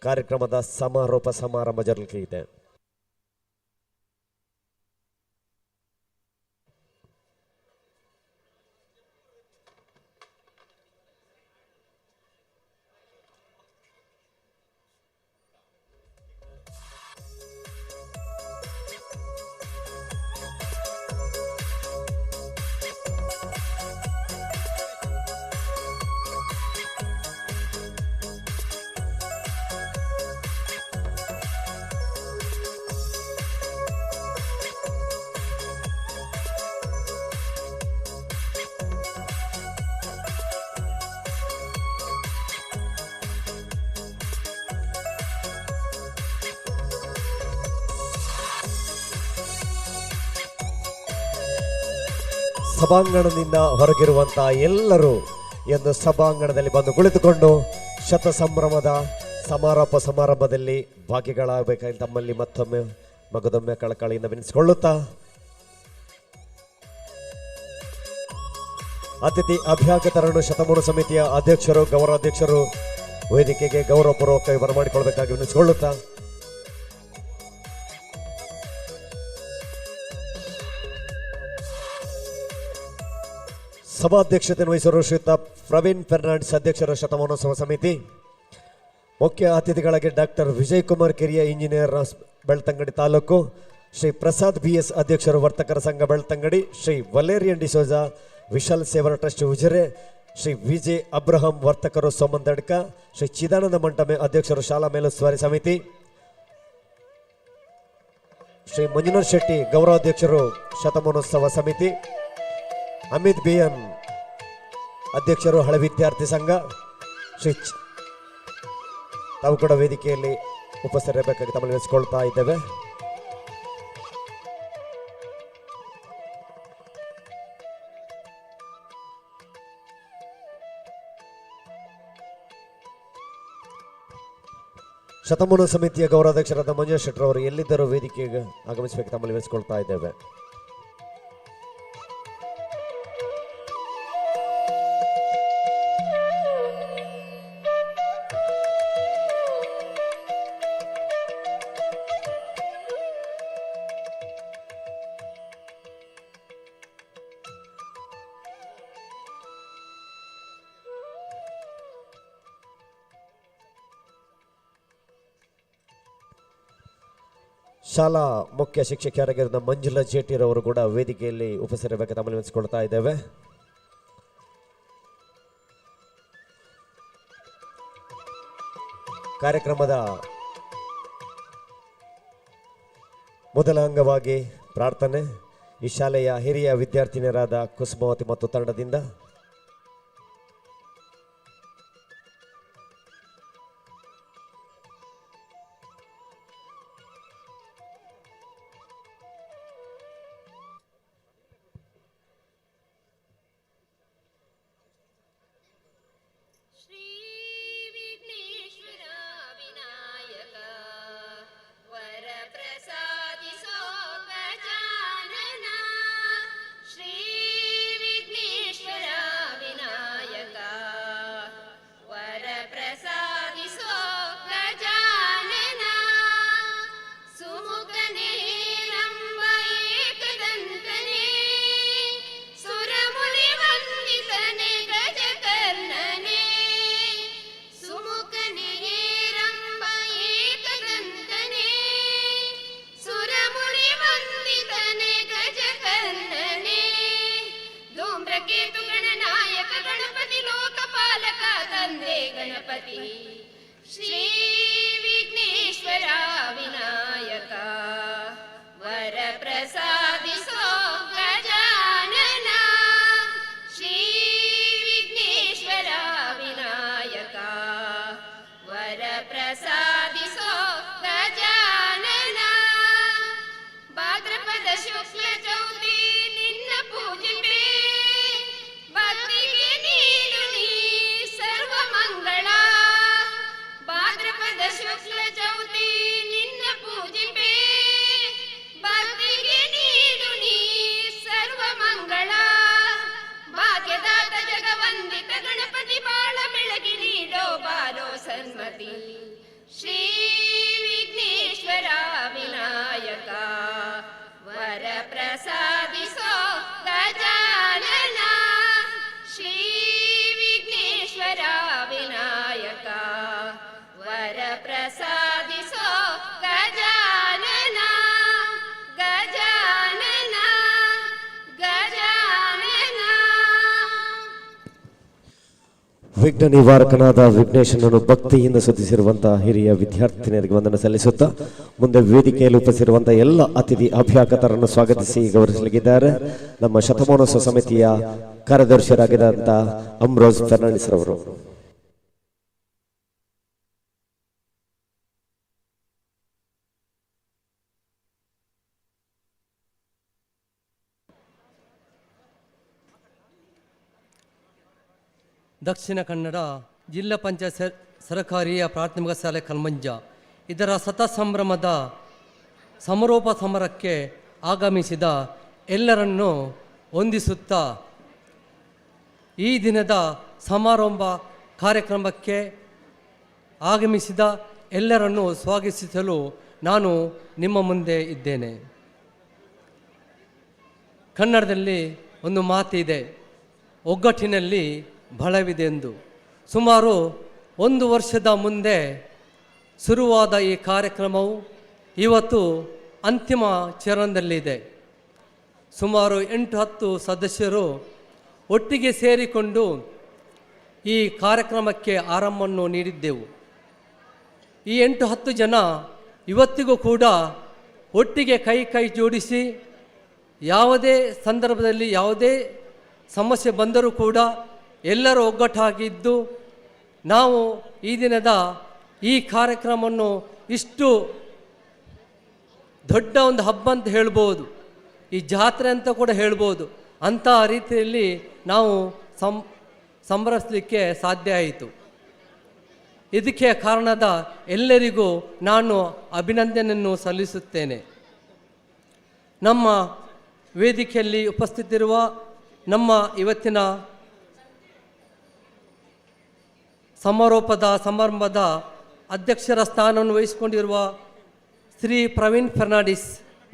ಕಾರ್ಯಕ್ರಮದ ಸಮಾರೋಪ ಸಮಾರಂಭ ಜರುಗಲಿದೆ. ಸಭಾಂಗಣದಿಂದ ಹೊರಗಿರುವಂತಹ ಎಲ್ಲರೂ ಎಂದು ಸಭಾಂಗಣದಲ್ಲಿ ಬಂದು ಕುಳಿತುಕೊಂಡು ಶತಸಂಭ್ರಮದ ಸಮಾರೋಪ ಸಮಾರಂಭದಲ್ಲಿ ಭಾಗಿಗಳಾಗಬೇಕಾಗಿ ತಮ್ಮಲ್ಲಿ ಮತ್ತೊಮ್ಮೆ ಮಗದೊಮ್ಮೆ ಕಳಕಳಿಯಿಂದ ವಿನಿಸಿಕೊಳ್ಳುತ್ತಾ ಅತಿಥಿ ಅಭ್ಯಾಗತರನ್ನು ಶತಮಾನ ಸಮಿತಿಯ ಅಧ್ಯಕ್ಷರು ಗೌರವಾಧ್ಯಕ್ಷರು ವೇದಿಕೆಗೆ ಗೌರವಪೂರ್ವಕವಾಗಿ ಬರಮಾಡಿಕೊಳ್ಳಬೇಕಾಗಿ ವಿನಿಸಿಕೊಳ್ಳುತ್ತಾ ಸಭಾಧ್ಯಕ್ಷತೆಯನ್ನು ವಹಿಸಿರುವ ಶ್ರೀಯುತ ಪ್ರವೀಣ್ ಫರ್ನಾಂಡಿಸ್ ಅಧ್ಯಕ್ಷರ ಶತಮಾನೋತ್ಸವ ಸಮಿತಿ, ಮುಖ್ಯ ಅತಿಥಿಗಳಾಗಿ ಡಾಕ್ಟರ್ ವಿಜಯ್ ಕುಮಾರ್ ಕಿರಿಯ ಇಂಜಿನಿಯರ್ ಬೆಳ್ತಂಗಡಿ ತಾಲೂಕು, ಶ್ರೀ ಪ್ರಸಾದ್ BS ಅಧ್ಯಕ್ಷರು ವರ್ತಕರ ಸಂಘ ಬೆಳ್ತಂಗಡಿ, ಶ್ರೀ ವಲೇರಿಯನ್ ಡಿಸೋಜಾ ವಿಶಾಲ್ ಸೇವಾ ಟ್ರಸ್ಟ್ ಉಜಿರೆ, ಶ್ರೀ ವಿಜಯ್ ಅಬ್ರಹಾಂ ವರ್ತಕರು ಸೋಮಂತಡ್ಕ, ಶ್ರೀ ಚಿದಾನಂದ ಮಂಟಪೆ ಅಧ್ಯಕ್ಷರು ಶಾಲಾ ಮೇಲುಸ್ತುವಾರಿ ಸಮಿತಿ, ಶ್ರೀ ಮಂಜುನಾಥ್ ಶೆಟ್ಟಿ ಗೌರವಾಧ್ಯಕ್ಷರು ಶತಮಾನೋತ್ಸವ ಸಮಿತಿ, ಅಮಿತ್ BN ಅಧ್ಯಕ್ಷರು ಹಳೆ ವಿದ್ಯಾರ್ಥಿ ಸಂಘ, ತಾವು ಕೂಡ ವೇದಿಕೆಯಲ್ಲಿ ಉಪಸ್ಥಿತರಿರಬೇಕಾಗಿ ತಮ್ಮನ್ನು ನೆನೆಸಿಕೊಳ್ತಾ ಇದ್ದೇವೆ. ಶತಮಾನ ಸಮಿತಿಯ ಗೌರವಾಧ್ಯಕ್ಷರಾದ ಮಂಜುನಾಥ್ ಶೆಟ್ಟರ್ ಅವರು ಎಲ್ಲಿದ್ದರೂ ವೇದಿಕೆಗೆ ಆಗಮಿಸಬೇಕು ತಮ್ಮಲ್ಲಿ ನೆನೆಸಿಕೊಳ್ತಾ ಇದ್ದೇವೆ. ಶಾಲಾ ಮುಖ್ಯ ಶಿಕ್ಷಕಿಯರಾಗಿರುವ ಮಂಜುಳಾ ಜೇಟಿರವರು ಕೂಡ ವೇದಿಕೆಯಲ್ಲಿ ಉಪಸ್ಥಿತರಿರಬೇಕು ತಮ್ಮಲ್ಲಿ ನೆನೆಸಿಕೊಳ್ತಾ ಇದ್ದೇವೆ. ಕಾರ್ಯಕ್ರಮದ ಮೊದಲ ಅಂಗವಾಗಿ ಪ್ರಾರ್ಥನೆ ಈ ಶಾಲೆಯ ಹಿರಿಯ ವಿದ್ಯಾರ್ಥಿನಿಯರಾದ ಕುಸುಮಾವತಿ ಮತ್ತು ತಂಡದಿಂದ ಗಣಪತಿ ಶ್ರೀ ವಿಘ್ನೇಶ್ವರ ವಿನಾಯಕ ವರ ಪ್ರಸಾದಿಸೋ ಗಜಾನನ ಶ್ರೀ ವಿಘ್ನೇಶ್ವರ ವಿನಾಯಕ ವರ ಪ್ರಸಾದಿಸೋ ಗಜಾನನ ಭಾದ್ರಪದ ಶುಕ್ಲ ಚೌತಿ ನಿನ್ನ ಪೂಜಿಪೆ ಭಕ್ತಿಗೆ ನೀಡು ನೀ ಸರ್ವ ಮಂಗಳ ಭಾದ್ರಪದ ಶುಕ್ಲ ಚೌತಿ ನಿನ್ನ ಪೂಜಿಪೆ ಭಕ್ತಿಗೆ ನೀಡು ನೀ ಸರ್ವ ಮಂಗಳ ಭಾಗ್ಯದಾತ ಜಗವಂದಿತ ಗಣಪತಿ ಬಾಳ ಬೆಳಗಿ ನೀಡೋ ಬಾರೋ ಸನ್ಮತಿ ಶ್ರೀ ವಿಘ್ನೇಶ್ವರ ವಿನಾಯಕ ವರ ಪ್ರಸಾದಿಸೋ ಗಜಾನನ ಶ್ರೀ ವಿಘ್ನೇಶ್ವರ ವಿನಾಯಕ ವರ ಪ್ರಸಾದಿಸೋ ಗಜಾನನ ಗಜಾನನ ಗಜಾನನ. ವಿಘ್ನ ನಿವಾರಕನಾದ ವಿಘ್ನೇಶನನ್ನು ಭಕ್ತಿಯಿಂದ ಸ್ತುತಿಸಿರುವಂತಹ ಹಿರಿಯ ವಿದ್ಯಾರ್ಥಿನಿಯರಿಗೆ ವಂದನೆ ಸಲ್ಲಿಸುತ್ತಾ ಮುಂದೆ ವೇದಿಕೆಯಲ್ಲಿ ಉಪಸ್ಥಿತಿರುವಂತಹ ಎಲ್ಲ ಅತಿಥಿ ಅಭ್ಯಾಗತರನ್ನು ಸ್ವಾಗತಿಸಿ ಗೌರವಿಸಲಿದ್ದಾರೆ ನಮ್ಮ ಶತಮಾನೋತ್ಸವ ಸಮಿತಿಯ ಕಾರ್ಯದರ್ಶಿಯಾಗಿದ್ದಂತಹ ಅಮ್ರೋಜ್ ಫೆರ್ನಾಂಡಿಸ್ ರವರು. ದಕ್ಷಿಣ ಕನ್ನಡ ಜಿಲ್ಲಾ ಪಂಚಾಯತ್ ಸರಕಾರಿಯ ಪ್ರಾಥಮಿಕ ಶಾಲೆ ಕಲ್ಮಂಜ ಇದರ ಸಂಭ್ರಮದ ಸಮಾರೋಪ ಸಮಾರಂಭಕ್ಕೆ ಆಗಮಿಸಿದ ಎಲ್ಲರನ್ನೂ ವಂದಿಸುತ್ತಾ ಈ ದಿನದ ಸಮಾರಂಭ ಕಾರ್ಯಕ್ರಮಕ್ಕೆ ಆಗಮಿಸಿದ ಎಲ್ಲರನ್ನೂ ಸ್ವಾಗತಿಸಲು ನಾನು ನಿಮ್ಮ ಮುಂದೆ ಇದ್ದೇನೆ. ಕನ್ನಡದಲ್ಲಿ ಒಂದು ಮಾತಿದೆ, ಒಗ್ಗಟ್ಟಿನಲ್ಲಿ ಬಲವಿದೆ ಎಂದು. ಸುಮಾರು 1 ವರ್ಷದ ಮುಂದೆ ಶುರುವಾದ ಈ ಕಾರ್ಯಕ್ರಮವು ಇವತ್ತು ಅಂತಿಮ ಚರಣದಲ್ಲಿದೆ. ಸುಮಾರು 8-10 ಸದಸ್ಯರು ಒಟ್ಟಿಗೆ ಸೇರಿಕೊಂಡು ಈ ಕಾರ್ಯಕ್ರಮಕ್ಕೆ ಆರಂಭವನ್ನು ನೀಡಿದ್ದೆವು. ಈ 8-10 ಜನ ಇವತ್ತಿಗೂ ಕೂಡ ಒಟ್ಟಿಗೆ ಕೈ ಜೋಡಿಸಿ ಯಾವುದೇ ಸಂದರ್ಭದಲ್ಲಿ ಯಾವುದೇ ಸಮಸ್ಯೆ ಬಂದರೂ ಕೂಡ ಎಲ್ಲರೂ ಒಗ್ಗಟ್ಟಾಗಿದ್ದು ನಾವು ಈ ದಿನದ ಈ ಕಾರ್ಯಕ್ರಮವನ್ನು ಇಷ್ಟು ದೊಡ್ಡ ಒಂದು ಹಬ್ಬ ಅಂತ ಹೇಳ್ಬೋದು, ಈ ಜಾತ್ರೆ ಅಂತ ಕೂಡ ಹೇಳ್ಬೋದು, ಅಂಥ ರೀತಿಯಲ್ಲಿ ನಾವು ಸಂಭ್ರಮಿಸಲಿಕ್ಕೆ ಸಾಧ್ಯ ಆಯಿತು. ಇದಕ್ಕೆ ಕಾರಣದ ಎಲ್ಲರಿಗೂ ನಾನು ಅಭಿನಂದನೆಯನ್ನು ಸಲ್ಲಿಸುತ್ತೇನೆ. ನಮ್ಮ ವೇದಿಕೆಯಲ್ಲಿ ಉಪಸ್ಥಿತಿರುವ ನಮ್ಮ ಇವತ್ತಿನ ಸಮಾರಂಭದ ಅಧ್ಯಕ್ಷರ ಸ್ಥಾನವನ್ನು ವಹಿಸಿಕೊಂಡಿರುವ ಶ್ರೀ ಪ್ರವೀಣ್ ಫೆರ್ನಾಂಡಿಸ್,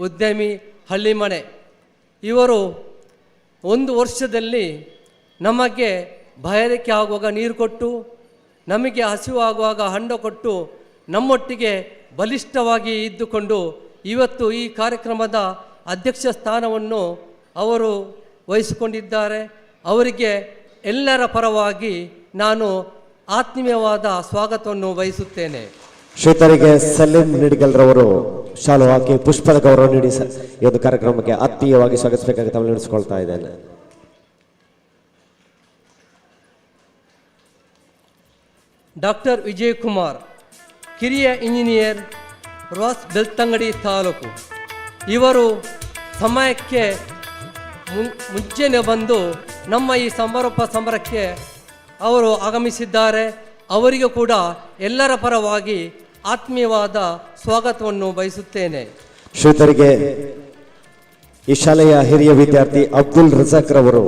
ಉದ್ಯಮಿ, ಹಳ್ಳಿಮನೆ, ಇವರು 1 ವರ್ಷದಲ್ಲಿ ನಮಗೆ ಬಾಯಾರಿಕೆ ಆಗುವಾಗ ನೀರು ಕೊಟ್ಟು, ನಮಗೆ ಹಸಿವು ಆಗುವಾಗ ಹಣ್ಣು ಕೊಟ್ಟು, ನಮ್ಮೊಟ್ಟಿಗೆ ಬಲಿಷ್ಠವಾಗಿ ಇದ್ದುಕೊಂಡು ಇವತ್ತು ಈ ಕಾರ್ಯಕ್ರಮದ ಅಧ್ಯಕ್ಷ ಸ್ಥಾನವನ್ನು ಅವರು ವಹಿಸಿಕೊಂಡಿದ್ದಾರೆ. ಅವರಿಗೆ ಎಲ್ಲರ ಪರವಾಗಿ ನಾನು ಆತ್ಮೀಯವಾದ ಸ್ವಾಗತವನ್ನು ಬಯಸುತ್ತೇನೆ. ಶ್ರೀತರಿಗೆ ಸಲೀಂ ನಿಡಿಗಲ್ರವರು ಶಾಲು ಹಾಕಿ ಪುಷ್ಪದ ಗೌರವ ನೀಡಿ ಈ ಒಂದು ಕಾರ್ಯಕ್ರಮಕ್ಕೆ ಆತ್ಮೀಯವಾಗಿ ಸ್ವಾಗತಿಸಬೇಕಾಗಿ ತಮ್ಮ ನಡೆಸಿಕೊಳ್ತಾ ಇದ್ದೇನೆ. ಡಾಕ್ಟರ್ ವಿಜಯ್ ಕುಮಾರ್, ಕಿರಿಯ ಇಂಜಿನಿಯರ್, ರಾಸ್ ಬೆಳ್ತಂಗಡಿ ತಾಲೂಕು. ಇವರು ಸಮಯಕ್ಕೆ ಮುಂಚೆನೇ ಬಂದು ನಮ್ಮ ಈ ಸಮಾರಂಭಕ್ಕೆ ಅವರು ಆಗಮಿಸಿದ್ದಾರೆ. ಅವರಿಗೂ ಕೂಡ ಎಲ್ಲರ ಪರವಾಗಿ ಆತ್ಮೀಯವಾದ ಸ್ವಾಗತವನ್ನು ಬಯಸುತ್ತೇನೆ. ಶ್ರೀತರಿಗೆ ಈ ಶಾಲೆಯ ಹಿರಿಯ ವಿದ್ಯಾರ್ಥಿ ಅಬ್ದುಲ್ ರಜಾಕ್ ರವರು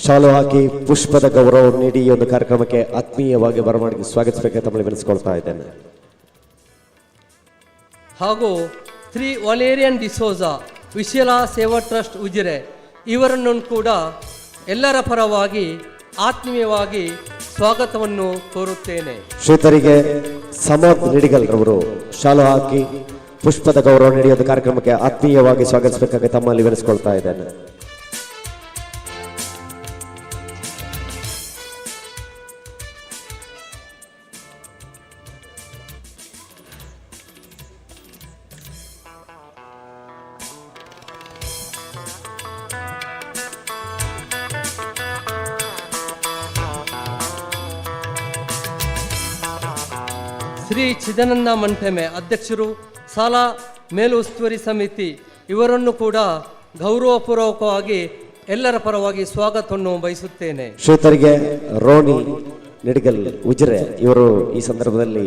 ಶಾಲು ಹಾಕಿ ಪುಷ್ಪದ ಗೌರವ ನೀಡಿ ಈ ಒಂದು ಕಾರ್ಯಕ್ರಮಕ್ಕೆ ಆತ್ಮೀಯವಾಗಿ ಬರಮಾಡಿ ಸ್ವಾಗತಿಸಬೇಕಾಗಿ ತಮ್ಮಲ್ಲಿ ವಿನಿಸಿಕೊಳ್ತಾ ಇದ್ದೇನೆ. ಹಾಗೂ ಶ್ರೀ ವಾಲೇರಿಯನ್ ಡಿಸೋಜಾ, ವಿಶಾಲ ಸೇವಾ ಟ್ರಸ್ಟ್ ಉಜಿರೆ, ಇವರನ್ನು ಕೂಡ ಎಲ್ಲರ ಪರವಾಗಿ ಆತ್ಮೀಯವಾಗಿ ಸ್ವಾಗತವನ್ನು ಕೋರುತ್ತೇನೆ. ಶ್ರೀತರಿಗೆ ಸಮರ್ಥ್ ನಿಡಿಗಲ್ರವರು ಶಾಲು ಹಾಕಿ ಪುಷ್ಪದ ಗೌರವ ನೀಡಿದ ಕಾರ್ಯಕ್ರಮಕ್ಕೆ ಆತ್ಮೀಯವಾಗಿ ಸ್ವಾಗತಿಸಬೇಕಾಗಿ ತಮ್ಮಲ್ಲಿ ವಿನಿಸಿಕೊಳ್ತಾ ಇದ್ದೇನೆ. ಶ್ರೀ ಚಿದಾನಂದ ಮಂಟಮೆ ಅಧ್ಯಕ್ಷರು, ಶಾಲಾ ಮೇಲುಸ್ತುವಾರಿ ಸಮಿತಿ ಇವರನ್ನು ಕೂಡ ಗೌರವಪೂರ್ವಕವಾಗಿ ಎಲ್ಲರ ಪರವಾಗಿ ಸ್ವಾಗತವನ್ನು ಬಯಸುತ್ತೇನೆ. ಶ್ರೀತರಿಗೆ ರೋಣಿ ನಿಡಗಲ್ ಉಜಿರೆ ಇವರು ಈ ಸಂದರ್ಭದಲ್ಲಿ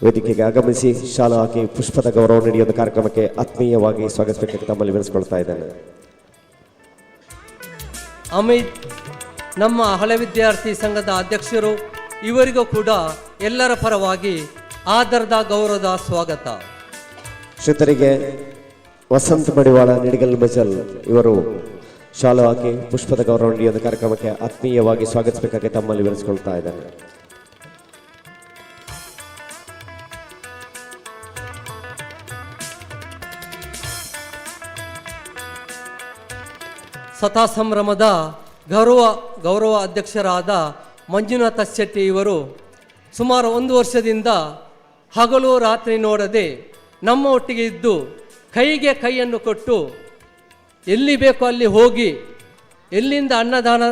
ವೇದಿಕೆಗೆ ಆಗಮಿಸಿ ಶಾಲಾ ಹಾಕಿ ಪುಷ್ಪದ ಗೌರವ ನೀಡಿದ ಕಾರ್ಯಕ್ರಮಕ್ಕೆ ಆತ್ಮೀಯವಾಗಿ ಸ್ವಾಗತಿಸಬೇಕೆಂದು ತಮ್ಮಲ್ಲಿ ವಿನಿಸಿಕೊಳ್ತಾ ಇದ್ದೇನೆ. ಅಮಿತ್ ನಮ್ಮ ಹಳೆ ವಿದ್ಯಾರ್ಥಿ ಸಂಘದ ಅಧ್ಯಕ್ಷರು, ಇವರಿಗೂ ಕೂಡ ಎಲ್ಲರ ಪರವಾಗಿ ಆದರದ ಗೌರವದ ಸ್ವಾಗತ. ಶ್ರೀತರಿಗೆ ವಸಂತ ಮಡಿವಾಳ ನಿಡಗಲ್ ಮಜಲ್ ಇವರು ಶಾಲಾ ಹಾಕಿ ಪುಷ್ಪದ ಗೌರವ ನೀಡಿದ ಕಾರ್ಯಕ್ರಮಕ್ಕೆ ಆತ್ಮೀಯವಾಗಿ ಸ್ವಾಗತಿಸಬೇಕಾಗಿ ತಮ್ಮಲ್ಲಿ ವಿನಿಸಿಕೊಳ್ತಾ ಇದ್ದೇನೆ. ಸತಾ ಸಂಭ್ರಮದ ಗೌರವ ಅಧ್ಯಕ್ಷರಾದ ಮಂಜುನಾಥ ಶೆಟ್ಟಿ ಇವರು ಸುಮಾರು 1 ವರ್ಷದಿಂದ ಹಗಲು ರಾತ್ರಿ ನೋಡದೆ ನಮ್ಮ ಒಟ್ಟಿಗೆ ಇದ್ದು ಕೈಗೆ ಕೈಯನ್ನು ಕೊಟ್ಟು ಎಲ್ಲಿ ಬೇಕೋ ಅಲ್ಲಿ ಹೋಗಿ, ಎಲ್ಲಿಂದ ಅನ್ನದಾನ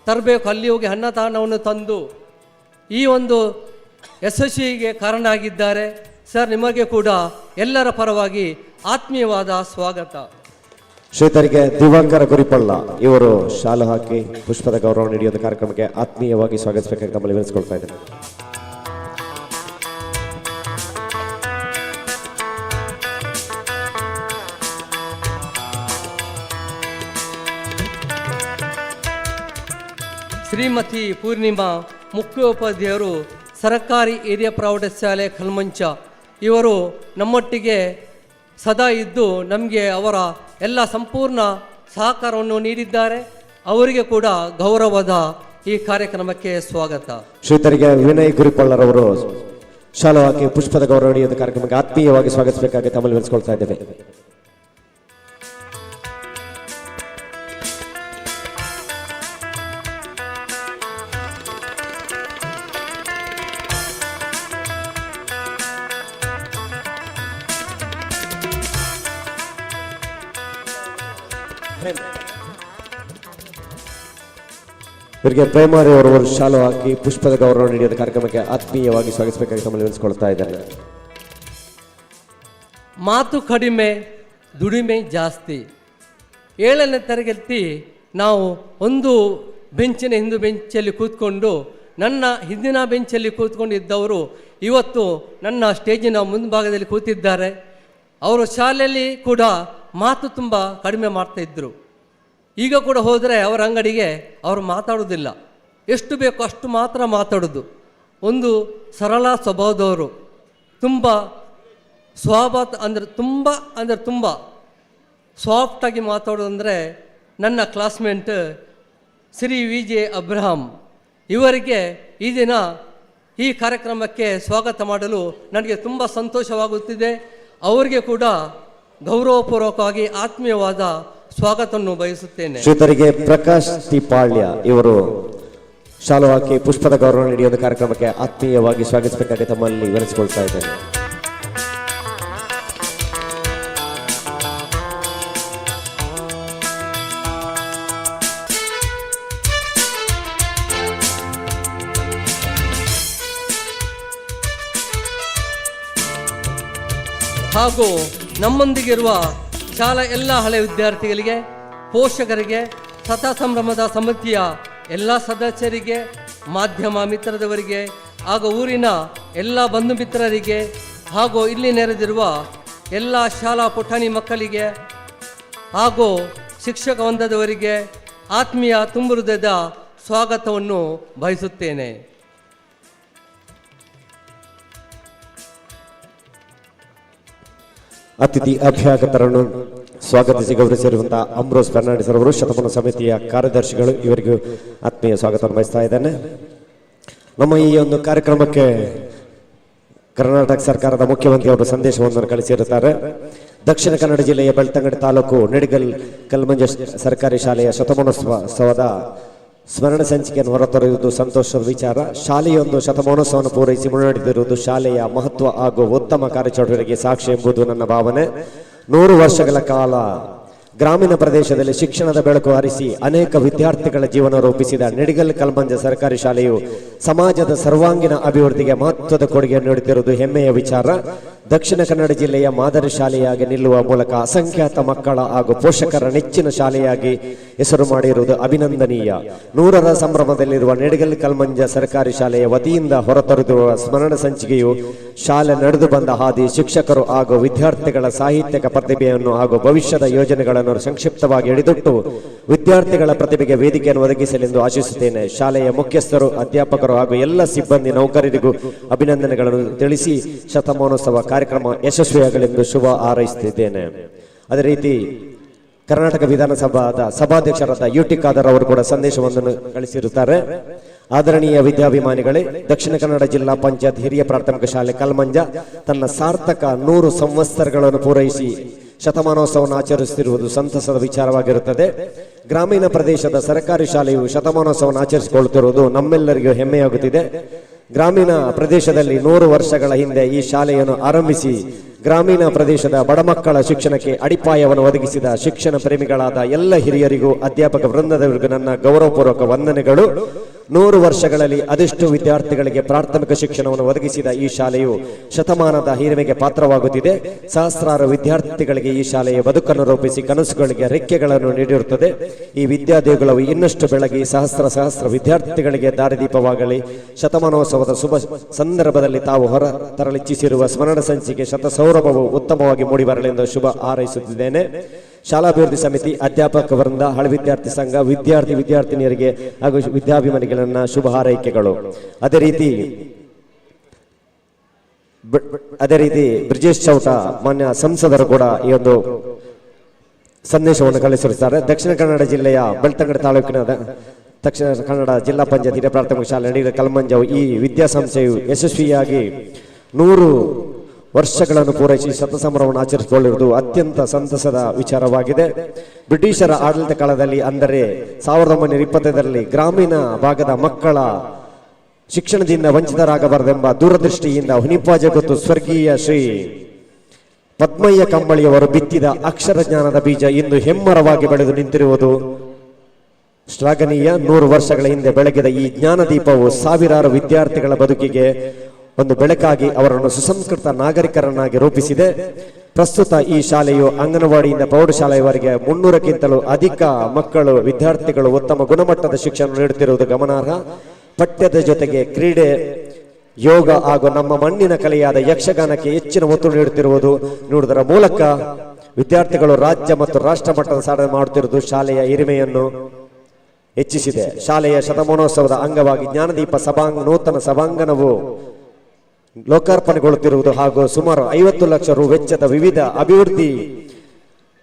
ತರಬೇಕು ಅಲ್ಲಿ ಹೋಗಿ ಅನ್ನದಾನವನ್ನು ತಂದು ಈ ಒಂದು ಯಶಸ್ವಿಗೆ ಕಾರಣ ಆಗಿದ್ದಾರೆ. ಸರ್, ನಿಮಗೆ ಕೂಡ ಎಲ್ಲರ ಪರವಾಗಿ ಆತ್ಮೀಯವಾದ ಸ್ವಾಗತ. ಶ್ರೀತರಿಗೆ ದಿವಾಕರ ಗುರಿಪಳ್ಳ ಇವರು ಶಾಲು ಹಾಕಿ ಪುಷ್ಪದ ಗೌರವ ನೀಡಿದ ಕಾರ್ಯಕ್ರಮಕ್ಕೆ ಆತ್ಮೀಯವಾಗಿ ಸ್ವಾಗತಿಸಬೇಕಾಗಿ ತಮ್ಮಲ್ಲಿ ವಿನಿಸಿಕೊಳ್ತಾ ಇದ್ದೇನೆ. ಶ್ರೀಮತಿ ಪೂರ್ಣಿಮಾ ಮುಖ್ಯೋಪಾಧ್ಯಾಯರು, ಸರ್ಕಾರಿ ಹಿರಿಯ ಪ್ರೌಢಶಾಲೆ ಕಲ್ಮಂಚ ಇವರು ನಮ್ಮೊಟ್ಟಿಗೆ ಸದಾ ಇದ್ದು ನಮಗೆ ಅವರ ಎಲ್ಲ ಸಂಪೂರ್ಣ ಸಹಕಾರವನ್ನು ನೀಡಿದ್ದಾರೆ. ಅವರಿಗೆ ಕೂಡ ಗೌರವದ ಈ ಕಾರ್ಯಕ್ರಮಕ್ಕೆ ಸ್ವಾಗತ. ಶ್ರೀತರಿಗೆ ವಿನಯ್ ಗುರಿಪಳ್ಳರವರು ಶಾಲು ಹಾಕಿ ಪುಷ್ಪದ ಗೌರವ ನೀಡಿದ ಕಾರ್ಯಕ್ರಮಕ್ಕೆ ಆತ್ಮೀಯವಾಗಿ ಸ್ವಾಗತಿಸಬೇಕಾಗಿ ತಮ್ಮಲ್ಲಿ ವಿನಿಸಿಕೊಳ್ತಾ ಇದ್ದೇವೆ. ಇವರಿಗೆ ಪ್ರೇಮಾರಿ ಅವರು ಶಾಲು ಹಾಕಿ ಪುಷ್ಪದ ಗೌರವ ನೀಡಿದ ಕಾರ್ಯಕ್ರಮಕ್ಕೆ ಆತ್ಮೀಯವಾಗಿ ಸ್ವಾಗತಿಸಬೇಕಾಗಿ ತಮ್ಮಲ್ಲಿ ವಿನಿಸಿಕೊಳ್ತಾ ಇದ್ದಾರೆ. ಮಾತು ಕಡಿಮೆ, ದುಡಿಮೆ ಜಾಸ್ತಿ. 7ನೇ ತರಗತಿ ನಾವು ಒಂದು ಬೆಂಚಿನ ಬೆಂಚಲ್ಲಿ ಕೂತ್ಕೊಂಡು, ನನ್ನ ಹಿಂದಿನ ಬೆಂಚಲ್ಲಿ ಕೂತ್ಕೊಂಡಿದ್ದವರು ಇವತ್ತು ನನ್ನ ಸ್ಟೇಜಿನ ಮುಂಭಾಗದಲ್ಲಿ ಕೂತಿದ್ದಾರೆ. ಅವರು ಶಾಲೆಯಲ್ಲಿ ಕೂಡ ಮಾತು ತುಂಬ ಕಡಿಮೆ ಮಾಡ್ತಾಯಿದ್ರು. ಈಗ ಕೂಡ ಹೋದರೆ ಅವರ ಅಂಗಡಿಗೆ ಅವರು ಮಾತಾಡೋದಿಲ್ಲ, ಎಷ್ಟು ಬೇಕೋ ಅಷ್ಟು ಮಾತ್ರ ಮಾತಾಡೋದು. ಒಂದು ಸರಳ ಸ್ವಭಾವದವರು, ತುಂಬ ತುಂಬ ಸಾಫ್ಟಾಗಿ ಮಾತಾಡೋದಂದರೆ ನನ್ನ ಕ್ಲಾಸ್ಮೇಟ್ ಶ್ರೀ VJ ಅಬ್ರಹಾಂ ಇವರಿಗೆ ಈ ದಿನ ಈ ಕಾರ್ಯಕ್ರಮಕ್ಕೆ ಸ್ವಾಗತ ಮಾಡಲು ನನಗೆ ತುಂಬ ಸಂತೋಷವಾಗುತ್ತಿದೆ. ಅವರಿಗೆ ಕೂಡ ಗೌರವಪೂರ್ವಕವಾಗಿ ಆತ್ಮೀಯವಾದ ಸ್ವಾಗತವನ್ನು ಬಯಸುತ್ತೇನೆ. ಶ್ರೀತರಿಗೆ ಪ್ರಕಾಶ್ ತಿಪಾಳ್ಯ ಇವರು ಶಾಲು ಹಾಕಿ ಪುಷ್ಪದ ಗೌರವ ನೀಡಿದ ಕಾರ್ಯಕ್ರಮಕ್ಕೆ ಆತ್ಮೀಯವಾಗಿ ಸ್ವಾಗತಿಸಬೇಕಾಗಿ ತಮ್ಮಲ್ಲಿ ವಿನಿಸಿಕೊಳ್ತಾ ಇದ್ದೇನೆ. ಹಾಗೂ ನಮ್ಮೊಂದಿಗಿರುವ ಶಾಲಾ ಎಲ್ಲ ಹಳೆ ವಿದ್ಯಾರ್ಥಿಗಳಿಗೆ, ಪೋಷಕರಿಗೆ, ಸತಾ ಸಂಭ್ರಮದ ಸಮಿತಿಯ ಎಲ್ಲ ಸದಸ್ಯರಿಗೆ, ಮಾಧ್ಯಮ ಮಿತ್ರದವರಿಗೆ ಹಾಗೂ ಊರಿನ ಎಲ್ಲ ಬಂಧು ಮಿತ್ರರಿಗೆ ಹಾಗೂ ಇಲ್ಲಿ ನೆರೆದಿರುವ ಎಲ್ಲ ಶಾಲಾ ಪುಟಾಣಿ ಮಕ್ಕಳಿಗೆ ಹಾಗೂ ಶಿಕ್ಷಕ ವೃಂದದವರಿಗೆ ಆತ್ಮೀಯ ತುಂಬು ಹೃದಯದ ಸ್ವಾಗತವನ್ನು ಬಯಸುತ್ತೇನೆ. ಅತಿಥಿ ಅಭ್ಯಾಗತರನ್ನು ಸ್ವಾಗತಿಸಿ ಗೌರವಿಸಿರುವಂತಹ ಅಂಬ್ರೋಸ್ ಫರ್ನಾಂಡಿಸ್ ಅವರು ಶತಮಾನ ಸಮಿತಿಯ ಕಾರ್ಯದರ್ಶಿಗಳು, ಇವರಿಗೂ ಆತ್ಮೀಯ ಸ್ವಾಗತವನ್ನು ಬಯಸ್ತಾ ಇದ್ದೇನೆ. ನಮ್ಮ ಈ ಒಂದು ಕಾರ್ಯಕ್ರಮಕ್ಕೆ ಕರ್ನಾಟಕ ಸರ್ಕಾರದ ಮುಖ್ಯಮಂತ್ರಿ ಅವರು ಸಂದೇಶವನ್ನು ಕಳಿಸಿರುತ್ತಾರೆ. ದಕ್ಷಿಣ ಕನ್ನಡ ಜಿಲ್ಲೆಯ ಬೆಳ್ತಂಗಡಿ ತಾಲೂಕು ನಿಡಗಲ್ ಕಲ್ಮಂಜ ಸರ್ಕಾರಿ ಶಾಲೆಯ ಶತಮಾನೋತ್ಸವದ ಸ್ಮರಣ ಸಂಚಿಕೆಯನ್ನು ಹೊರತರುವುದು ಸಂತೋಷದ ವಿಚಾರ. ಶಾಲೆಯೊಂದು ಶತಮಾನೋತ್ಸವವನ್ನು ಪೂರೈಸಿ ಮುನ್ನಡೆದಿರುವುದು ಶಾಲೆಯ ಮಹತ್ವ ಹಾಗೂ ಉತ್ತಮ ಕಾರ್ಯಚಟುವಟಿಕೆಗೆ ಸಾಕ್ಷಿ ಎಂಬುದು ನನ್ನ ಭಾವನೆ. 100 ವರ್ಷಗಳ ಕಾಲ ಗ್ರಾಮೀಣ ಪ್ರದೇಶದಲ್ಲಿ ಶಿಕ್ಷಣದ ಬೆಳಕು ಹರಿಸಿ ಅನೇಕ ವಿದ್ಯಾರ್ಥಿಗಳ ಜೀವನ ರೂಪಿಸಿದ ನಿಡಿಗಲ್ ಕಲ್ಮಂಜ ಸರ್ಕಾರಿ ಶಾಲೆಯು ಸಮಾಜದ ಸರ್ವಾಂಗೀಣ ಅಭಿವೃದ್ಧಿಗೆ ಮಹತ್ವದ ಕೊಡುಗೆ ನೀಡುತ್ತಿರುವುದು ಹೆಮ್ಮೆಯ ವಿಚಾರ. ದಕ್ಷಿಣ ಕನ್ನಡ ಜಿಲ್ಲೆಯ ಮಾದರಿ ಶಾಲೆಯಾಗಿ ನಿಲ್ಲುವ ಮೂಲಕ ಅಸಂಖ್ಯಾತ ಮಕ್ಕಳ ಹಾಗೂ ಪೋಷಕರ ನೆಚ್ಚಿನ ಶಾಲೆಯಾಗಿ ಹೆಸರು ಮಾಡಿರುವುದು ಅಭಿನಂದನೀಯ. 100ರ ಸಂಭ್ರಮದಲ್ಲಿರುವ ನಿಡಿಗಲ್ ಕಲ್ಮಂಜ ಸರ್ಕಾರಿ ಶಾಲೆಯ ವತಿಯಿಂದ ಹೊರತರುತ್ತಿರುವ ಸ್ಮರಣ ಸಂಚಿಕೆಯು ಶಾಲೆ ನಡೆದು ಬಂದ ಹಾದಿ, ಶಿಕ್ಷಕರು ಹಾಗೂ ವಿದ್ಯಾರ್ಥಿಗಳ ಸಾಹಿತ್ಯಿಕ ಪ್ರತಿಭೆಯನ್ನು ಹಾಗೂ ಭವಿಷ್ಯದ ಯೋಜನೆಗಳನ್ನು ಸಂಕ್ಷಿಪ್ತವಾಗಿ ಹಿಡಿದಿಟ್ಟು ವಿದ್ಯಾರ್ಥಿಗಳ ಪ್ರತಿಭೆಗೆ ವೇದಿಕೆಯನ್ನು ಒದಗಿಸಲೆಂದು ಆಶಿಸುತ್ತೇನೆ. ಶಾಲೆಯ ಮುಖ್ಯಸ್ಥರು, ಅಧ್ಯಾಪಕರು ಹಾಗೂ ಎಲ್ಲ ಸಿಬ್ಬಂದಿ ನೌಕರರಿಗೂ ಅಭಿನಂದನೆಗಳನ್ನು ತಿಳಿಸಿ ಶತಮಾನೋತ್ಸವ ಕಾರ್ಯಕ್ರಮ ಯಶಸ್ವಿಯಾಗಲೆಂದು ಶುಭ ಹಾರೈಸುತ್ತಿದ್ದೇನೆ. ಅದೇ ರೀತಿ ಕರ್ನಾಟಕ ವಿಧಾನಸಭಾದ ಸಭಾಧ್ಯಕ್ಷರಾದ ಯುಟಿ ಖಾದರ್ ಅವರು ಕೂಡ ಸಂದೇಶವನ್ನು ಕಳಿಸಿರುತ್ತಾರೆ. ಆದರಣೀಯ ವಿದ್ಯಾಭಿಮಾನಿಗಳೇ, ದಕ್ಷಿಣ ಕನ್ನಡ ಜಿಲ್ಲಾ ಪಂಚಾಯತ್ ಹಿರಿಯ ಪ್ರಾಥಮಿಕ ಶಾಲೆ ಕಲ್ಮಂಜ ತನ್ನ ಸಾರ್ಥಕ 100 ಸಂವತ್ಸರಗಳನ್ನು ಪೂರೈಸಿ ಶತಮಾನೋತ್ಸವವನ್ನು ಆಚರಿಸುತ್ತಿರುವುದು ಸಂತಸದ ವಿಚಾರವಾಗಿರುತ್ತದೆ. ಗ್ರಾಮೀಣ ಪ್ರದೇಶದ ಸರ್ಕಾರಿ ಶಾಲೆಯು ಶತಮಾನೋತ್ಸವವನ್ನು ಆಚರಿಸಿಕೊಳ್ಳುತ್ತಿರುವುದು ನಮ್ಮೆಲ್ಲರಿಗೂ ಹೆಮ್ಮೆಯಾಗುತ್ತಿದೆ. ಗ್ರಾಮೀಣ ಪ್ರದೇಶದಲ್ಲಿ 100 ವರ್ಷಗಳ ಹಿಂದೆ ಈ ಶಾಲೆಯನ್ನು ಆರಂಭಿಸಿ ಗ್ರಾಮೀಣ ಪ್ರದೇಶದ ಬಡ ಮಕ್ಕಳ ಶಿಕ್ಷಣಕ್ಕೆ ಅಡಿಪಾಯವನ್ನು ಒದಗಿಸಿದ ಶಿಕ್ಷಣ ಪ್ರೇಮಿಗಳಾದ ಎಲ್ಲ ಹಿರಿಯರಿಗೂ ಅಧ್ಯಾಪಕ ವೃಂದದವರಿಗೂ ನನ್ನ ಗೌರವಪೂರ್ವಕ ವಂದನೆಗಳು. 100 ವರ್ಷಗಳಲ್ಲಿ ಅದೆಷ್ಟು ವಿದ್ಯಾರ್ಥಿಗಳಿಗೆ ಪ್ರಾಥಮಿಕ ಶಿಕ್ಷಣವನ್ನು ಒದಗಿಸಿದ ಈ ಶಾಲೆಯು ಶತಮಾನದ ಹಿರಿಮೆಗೆ ಪಾತ್ರವಾಗುತ್ತಿದೆ. ಸಹಸ್ರಾರು ವಿದ್ಯಾರ್ಥಿಗಳಿಗೆ ಈ ಶಾಲೆಯ ಬದುಕನ್ನು ರೂಪಿಸಿ ಕನಸುಗಳಿಗೆ ರೆಕ್ಕೆಗಳನ್ನು ನೀಡಿರುತ್ತದೆ. ಈ ವಿದ್ಯಾದೇಗುಲವು ಇನ್ನಷ್ಟು ಬೆಳಗಿ ಸಹಸ್ರ ವಿದ್ಯಾರ್ಥಿಗಳಿಗೆ ದಾರಿದೀಪವಾಗಲಿ. ಶತಮಾನೋತ್ಸವದ ಶುಭ ಸಂದರ್ಭದಲ್ಲಿ ತಾವು ಹೊರ ತರಲಿಚ್ಛಿಸಿರುವ ಸ್ಮರಣ ಸಂಚಿಕೆ ಶತಸೌರಭವು ಉತ್ತಮವಾಗಿ ಮೂಡಿಬರಲೆಂದು ಶುಭ ಹಾರೈಸುತ್ತಿದ್ದೇನೆ. ಶಾಲಾಭಿವೃದ್ಧಿ ಸಮಿತಿ, ಅಧ್ಯಾಪಕ ವೃಂದ, ಹಳೆ ವಿದ್ಯಾರ್ಥಿ ಸಂಘ, ವಿದ್ಯಾರ್ಥಿನಿಯರಿಗೆ ಹಾಗೂ ವಿದ್ಯಾಭಿಮಾನಿಗಳನ್ನ ಶುಭ ಹಾರೈಕೆಗಳು. ಅದೇ ರೀತಿ ಬ್ರಿಜೇಶ್ ಚೌಟ ಮಾನ್ಯ ಸಂಸದರು ಕೂಡ ಈ ಒಂದು ಸಂದೇಶವನ್ನು ಕಳಿಸಿರುತ್ತಾರೆ. ದಕ್ಷಿಣ ಕನ್ನಡ ಜಿಲ್ಲೆಯ ಬೆಳ್ತಂಗಡಿ ತಾಲೂಕಿನ ದಕ್ಷಿಣ ಕನ್ನಡ ಜಿಲ್ಲಾ ಪಂಚಾಯತ್ ಹಿರಿಯ ಪ್ರಾಥಮಿಕ ಶಾಲೆ ನಡೆಯುವ ಕಲ್ಮಂಜವು ಈ ವಿದ್ಯಾಸಂಸ್ಥೆಯು ಯಶಸ್ವಿಯಾಗಿ 100 ವರ್ಷಗಳನ್ನು ಪೂರೈಸಿ ಶತಸಂಭ್ರಮವನ್ನು ಆಚರಿಸಿಕೊಳ್ಳಿರುವುದು ಅತ್ಯಂತ ಸಂತಸದ ವಿಚಾರವಾಗಿದೆ. ಬ್ರಿಟಿಷರ ಆಡಳಿತ ಕಾಲದಲ್ಲಿ ಅಂದರೆ 1925ರಲ್ಲಿ ಗ್ರಾಮೀಣ ಭಾಗದ ಮಕ್ಕಳ ಶಿಕ್ಷಣದಿಂದ ವಂಚಿತರಾಗಬಾರದೆಂಬ ದೂರದೃಷ್ಟಿಯಿಂದ ಹುನಿಪಾಜಗೊತ್ತು ಸ್ವರ್ಗೀಯ ಶ್ರೀ ಪದ್ಮಯ್ಯ ಕಂಬಳಿಯವರು ಬಿತ್ತಿದ ಅಕ್ಷರ ಜ್ಞಾನದ ಬೀಜ ಇಂದು ಹೆಮ್ಮರವಾಗಿ ಬೆಳೆದು ನಿಂತಿರುವುದು ಶ್ಲಾಘನೀಯ. 100 ವರ್ಷಗಳ ಹಿಂದೆ ಬೆಳಗಿದ ಈ ಜ್ಞಾನದೀಪವು ಸಾವಿರಾರು ವಿದ್ಯಾರ್ಥಿಗಳ ಬದುಕಿಗೆ ಒಂದು ಬೆಳಕಾಗಿ ಅವರನ್ನು ಸುಸಂಸ್ಕೃತ ನಾಗರಿಕರನ್ನಾಗಿ ರೂಪಿಸಿದೆ. ಪ್ರಸ್ತುತ ಈ ಶಾಲೆಯು ಅಂಗನವಾಡಿಯಿಂದ ಪ್ರೌಢಶಾಲೆಯವರೆಗೆ 300ಕ್ಕಿಂತಲೂ ಅಧಿಕ ಮಕ್ಕಳು ವಿದ್ಯಾರ್ಥಿಗಳು ಉತ್ತಮ ಗುಣಮಟ್ಟದ ಶಿಕ್ಷಣ ನೀಡುತ್ತಿರುವುದು ಗಮನಾರ್ಹ. ಪಠ್ಯದ ಜೊತೆಗೆ ಕ್ರೀಡೆ, ಯೋಗ ಹಾಗೂ ನಮ್ಮ ಮಣ್ಣಿನ ಕಲೆಯಾದ ಯಕ್ಷಗಾನಕ್ಕೆ ಹೆಚ್ಚಿನ ಒತ್ತು ನೀಡುವುದರ ಮೂಲಕ ವಿದ್ಯಾರ್ಥಿಗಳು ರಾಜ್ಯ ಮತ್ತು ರಾಷ್ಟ್ರ ಮಟ್ಟದ ಸಾಧನೆ ಮಾಡುತ್ತಿರುವುದು ಶಾಲೆಯ ಹಿರಿಮೆಯನ್ನು ಹೆಚ್ಚಿಸಿದೆ. ಶಾಲೆಯ ಶತಮಾನೋತ್ಸವದ ಅಂಗವಾಗಿ ಜ್ಞಾನದೀಪ ನೂತನ ಸಭಾಂಗಣವು ಲೋಕಾರ್ಪಣೆಗೊಳ್ಳುತ್ತಿರುವುದು ಹಾಗೂ ಸುಮಾರು 50 ಲಕ್ಷ ರು ವೆಚ್ಚದ ವಿವಿಧ ಅಭಿವೃದ್ಧಿ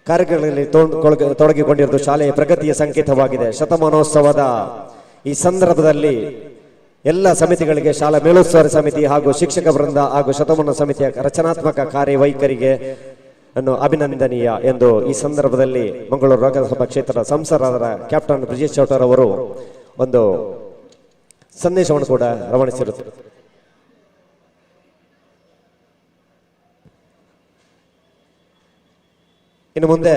ಕಾರ್ಯಗಳಲ್ಲಿ ತೊಡಗಿಕೊಂಡಿರುವುದು ಶಾಲೆಯ ಪ್ರಗತಿಯ ಸಂಕೇತವಾಗಿದೆ. ಶತಮಾನೋತ್ಸವದ ಈ ಸಂದರ್ಭದಲ್ಲಿ ಎಲ್ಲ ಸಮಿತಿಗಳಿಗೆ, ಶಾಲಾ ಮೇಲುಸ್ತುವಾರಿ ಸಮಿತಿ ಹಾಗೂ ಶಿಕ್ಷಕ ವೃಂದ ಹಾಗೂ ಶತಮಾನ ಸಮಿತಿಯ ರಚನಾತ್ಮಕ ಕಾರ್ಯವೈಖರಿಗೆ ಅಭಿನಂದನೀಯ ಎಂದು ಈ ಸಂದರ್ಭದಲ್ಲಿ ಮಂಗಳೂರು ಲೋಕಸಭಾ ಕ್ಷೇತ್ರದ ಸಂಸದರಾದ ಕ್ಯಾಪ್ಟನ್ ಬ್ರಿಜೇಶ್ ಚೌಟರ್ ಅವರು ಒಂದು ಸಂದೇಶವನ್ನು ಕೂಡ ರವಾನಿಸಿರುತ್ತಾರೆ. ಇನ್ನು ಮುಂದೆ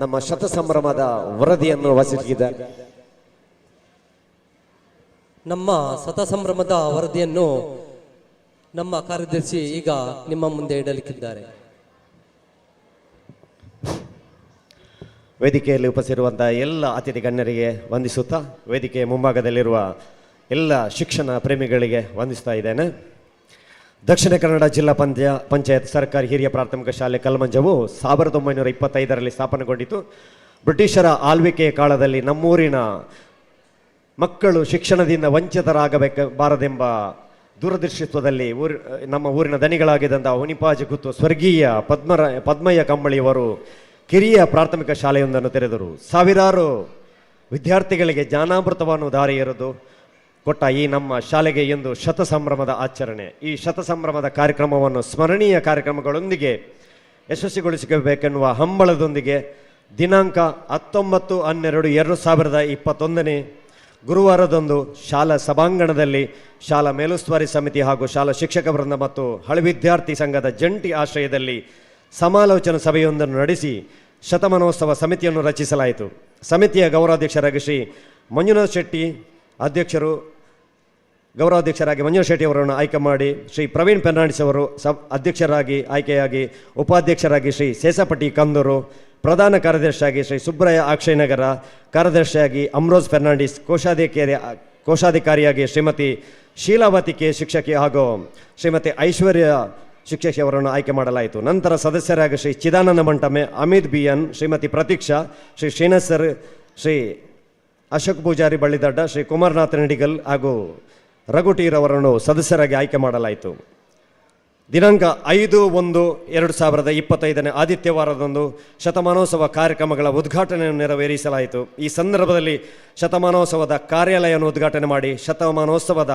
ನಮ್ಮ ಶತಸಂಭ್ರಮದ ವರದಿಯನ್ನು ವಾಚಿಸಿದ್ದಾರೆ. ನಮ್ಮ ಶತಸಂಭ್ರಮದ ವರದಿಯನ್ನು ನಮ್ಮ ಕಾರ್ಯದರ್ಶಿ ಈಗ ನಿಮ್ಮ ಮುಂದೆ ಇಡಲಿಕ್ಕಿದ್ದಾರೆ. ವೇದಿಕೆಯಲ್ಲಿ ಉಪಸ್ಥಿತಿರುವಂತಹ ಎಲ್ಲ ಅತಿಥಿ ಗಣ್ಯರಿಗೆ ವಂದಿಸುತ್ತಾ ವೇದಿಕೆಯ ಮುಂಭಾಗದಲ್ಲಿರುವ ಎಲ್ಲ ಶಿಕ್ಷಣ ಪ್ರೇಮಿಗಳಿಗೆ ವಂದಿಸ್ತಾ ಇದ್ದೇನೆ. ದಕ್ಷಿಣ ಕನ್ನಡ ಜಿಲ್ಲಾ ಪಂಚಾಯತ್ ಸರ್ಕಾರಿ ಹಿರಿಯ ಪ್ರಾಥಮಿಕ ಶಾಲೆ ಕಲ್ಮಂಜವು 1925ರಲ್ಲಿ ಸ್ಥಾಪನೆಗೊಂಡಿತು. ಬ್ರಿಟಿಷರ ಆಳ್ವಿಕೆಯ ಕಾಲದಲ್ಲಿ ನಮ್ಮೂರಿನ ಮಕ್ಕಳು ಶಿಕ್ಷಣದಿಂದ ವಂಚಿತರಾಗಬಾರದೆಂಬ ದೂರದೃಷ್ಟಿತ್ವದಲ್ಲಿ ನಮ್ಮ ಊರಿನ ದನಿಗಳಾಗಿದ್ದಂಥ ಹುನಿಪಾಜಗುತ್ತು ಸ್ವರ್ಗೀಯ ಪದ್ಮಯ್ಯ ಕಂಬಳಿಯವರು ಕಿರಿಯ ಪ್ರಾಥಮಿಕ ಶಾಲೆಯೊಂದನ್ನು ತೆರೆದರು. ಸಾವಿರಾರು ವಿದ್ಯಾರ್ಥಿಗಳಿಗೆ ಜ್ಞಾನಾಮೃತವನ್ನು ದಾರಿ ಎರೆದು ಕೊಟ್ಟ ಈ ನಮ್ಮ ಶಾಲೆಗೆ ಎಂದು ಶತಸಂಭ್ರಮದ ಆಚರಣೆ. ಈ ಶತಸಂಭ್ರಮದ ಕಾರ್ಯಕ್ರಮವನ್ನು ಸ್ಮರಣೀಯ ಕಾರ್ಯಕ್ರಮಗಳೊಂದಿಗೆ ಯಶಸ್ವಿಗೊಳಿಸಬೇಕೆನ್ನುವ ಹಂಬಲದೊಂದಿಗೆ ದಿನಾಂಕ 19/12/2021 ಗುರುವಾರದಂದು ಶಾಲಾ ಸಭಾಂಗಣದಲ್ಲಿ ಶಾಲಾ ಮೇಲುಸ್ತುವಾರಿ ಸಮಿತಿ ಹಾಗೂ ಶಾಲಾ ಶಿಕ್ಷಕ ವೃಂದ ಮತ್ತು ಹಳೆ ವಿದ್ಯಾರ್ಥಿ ಸಂಘದ ಜಂಟಿ ಆಶ್ರಯದಲ್ಲಿ ಸಮಾಲೋಚನಾ ಸಭೆಯೊಂದನ್ನು ನಡೆಸಿ ಶತಮಾನೋತ್ಸವ ಸಮಿತಿಯನ್ನು ರಚಿಸಲಾಯಿತು. ಸಮಿತಿಯ ಗೌರವಾಧ್ಯಕ್ಷರಾಗಿ ಶ್ರೀ ಮಂಜುನಾಥ್ ಶೆಟ್ಟಿ ಅಧ್ಯಕ್ಷರು, ಗೌರವಾಧ್ಯಕ್ಷರಾಗಿ ಮಂಜುನಾಥ್ ಶೆಟ್ಟಿ ಅವರನ್ನು ಆಯ್ಕೆ ಮಾಡಿ ಶ್ರೀ ಪ್ರವೀಣ್ ಫೆರ್ನಾಂಡಿಸ್ ಅವರು ಅಧ್ಯಕ್ಷರಾಗಿ ಆಯ್ಕೆಯಾಗಿ, ಉಪಾಧ್ಯಕ್ಷರಾಗಿ ಶ್ರೀ ಸೇಸಪಟ್ಟಿ ಕಂದೂರು, ಪ್ರಧಾನ ಕಾರ್ಯದರ್ಶಿಯಾಗಿ ಶ್ರೀ ಸುಬ್ರಾಯ ಅಕ್ಷಯನಗರ, ಕಾರ್ಯದರ್ಶಿಯಾಗಿ ಅಮ್ರೋಜ್ ಫೆರ್ನಾಂಡಿಸ್, ಕೋಶಾಧಿಕಾರಿಯಾಗಿ ಶ್ರೀಮತಿ ಶೀಲಾವತಿ ಕೆ ಶಿಕ್ಷಕಿ ಹಾಗೂ ಶ್ರೀಮತಿ ಐಶ್ವರ್ಯ ಶಿಕ್ಷಕಿ ಅವರನ್ನು ಆಯ್ಕೆ ಮಾಡಲಾಯಿತು. ನಂತರ ಸದಸ್ಯರಾಗಿ Shri Chidananda Mantame, Amit B N, Shrimati Prateeksha, Shri Shrinath sir, Shri Ashok Poojary Ballidadda, Shri Kumaranath Nidigal ಹಾಗೂ ರಘುಟೀರ್ ಅವರನ್ನು ಸದಸ್ಯರಾಗಿ ಆಯ್ಕೆ ಮಾಡಲಾಯಿತು. ದಿನಾಂಕ 5/1/2025 ಆದಿತ್ಯವಾರದಂದು ಶತಮಾನೋತ್ಸವ ಕಾರ್ಯಕ್ರಮಗಳ ಉದ್ಘಾಟನೆಯನ್ನು ನೆರವೇರಿಸಲಾಯಿತು. ಈ ಸಂದರ್ಭದಲ್ಲಿ ಶತಮಾನೋತ್ಸವದ ಕಾರ್ಯಾಲಯವನ್ನು ಉದ್ಘಾಟನೆ ಮಾಡಿ ಶತಮಾನೋತ್ಸವದ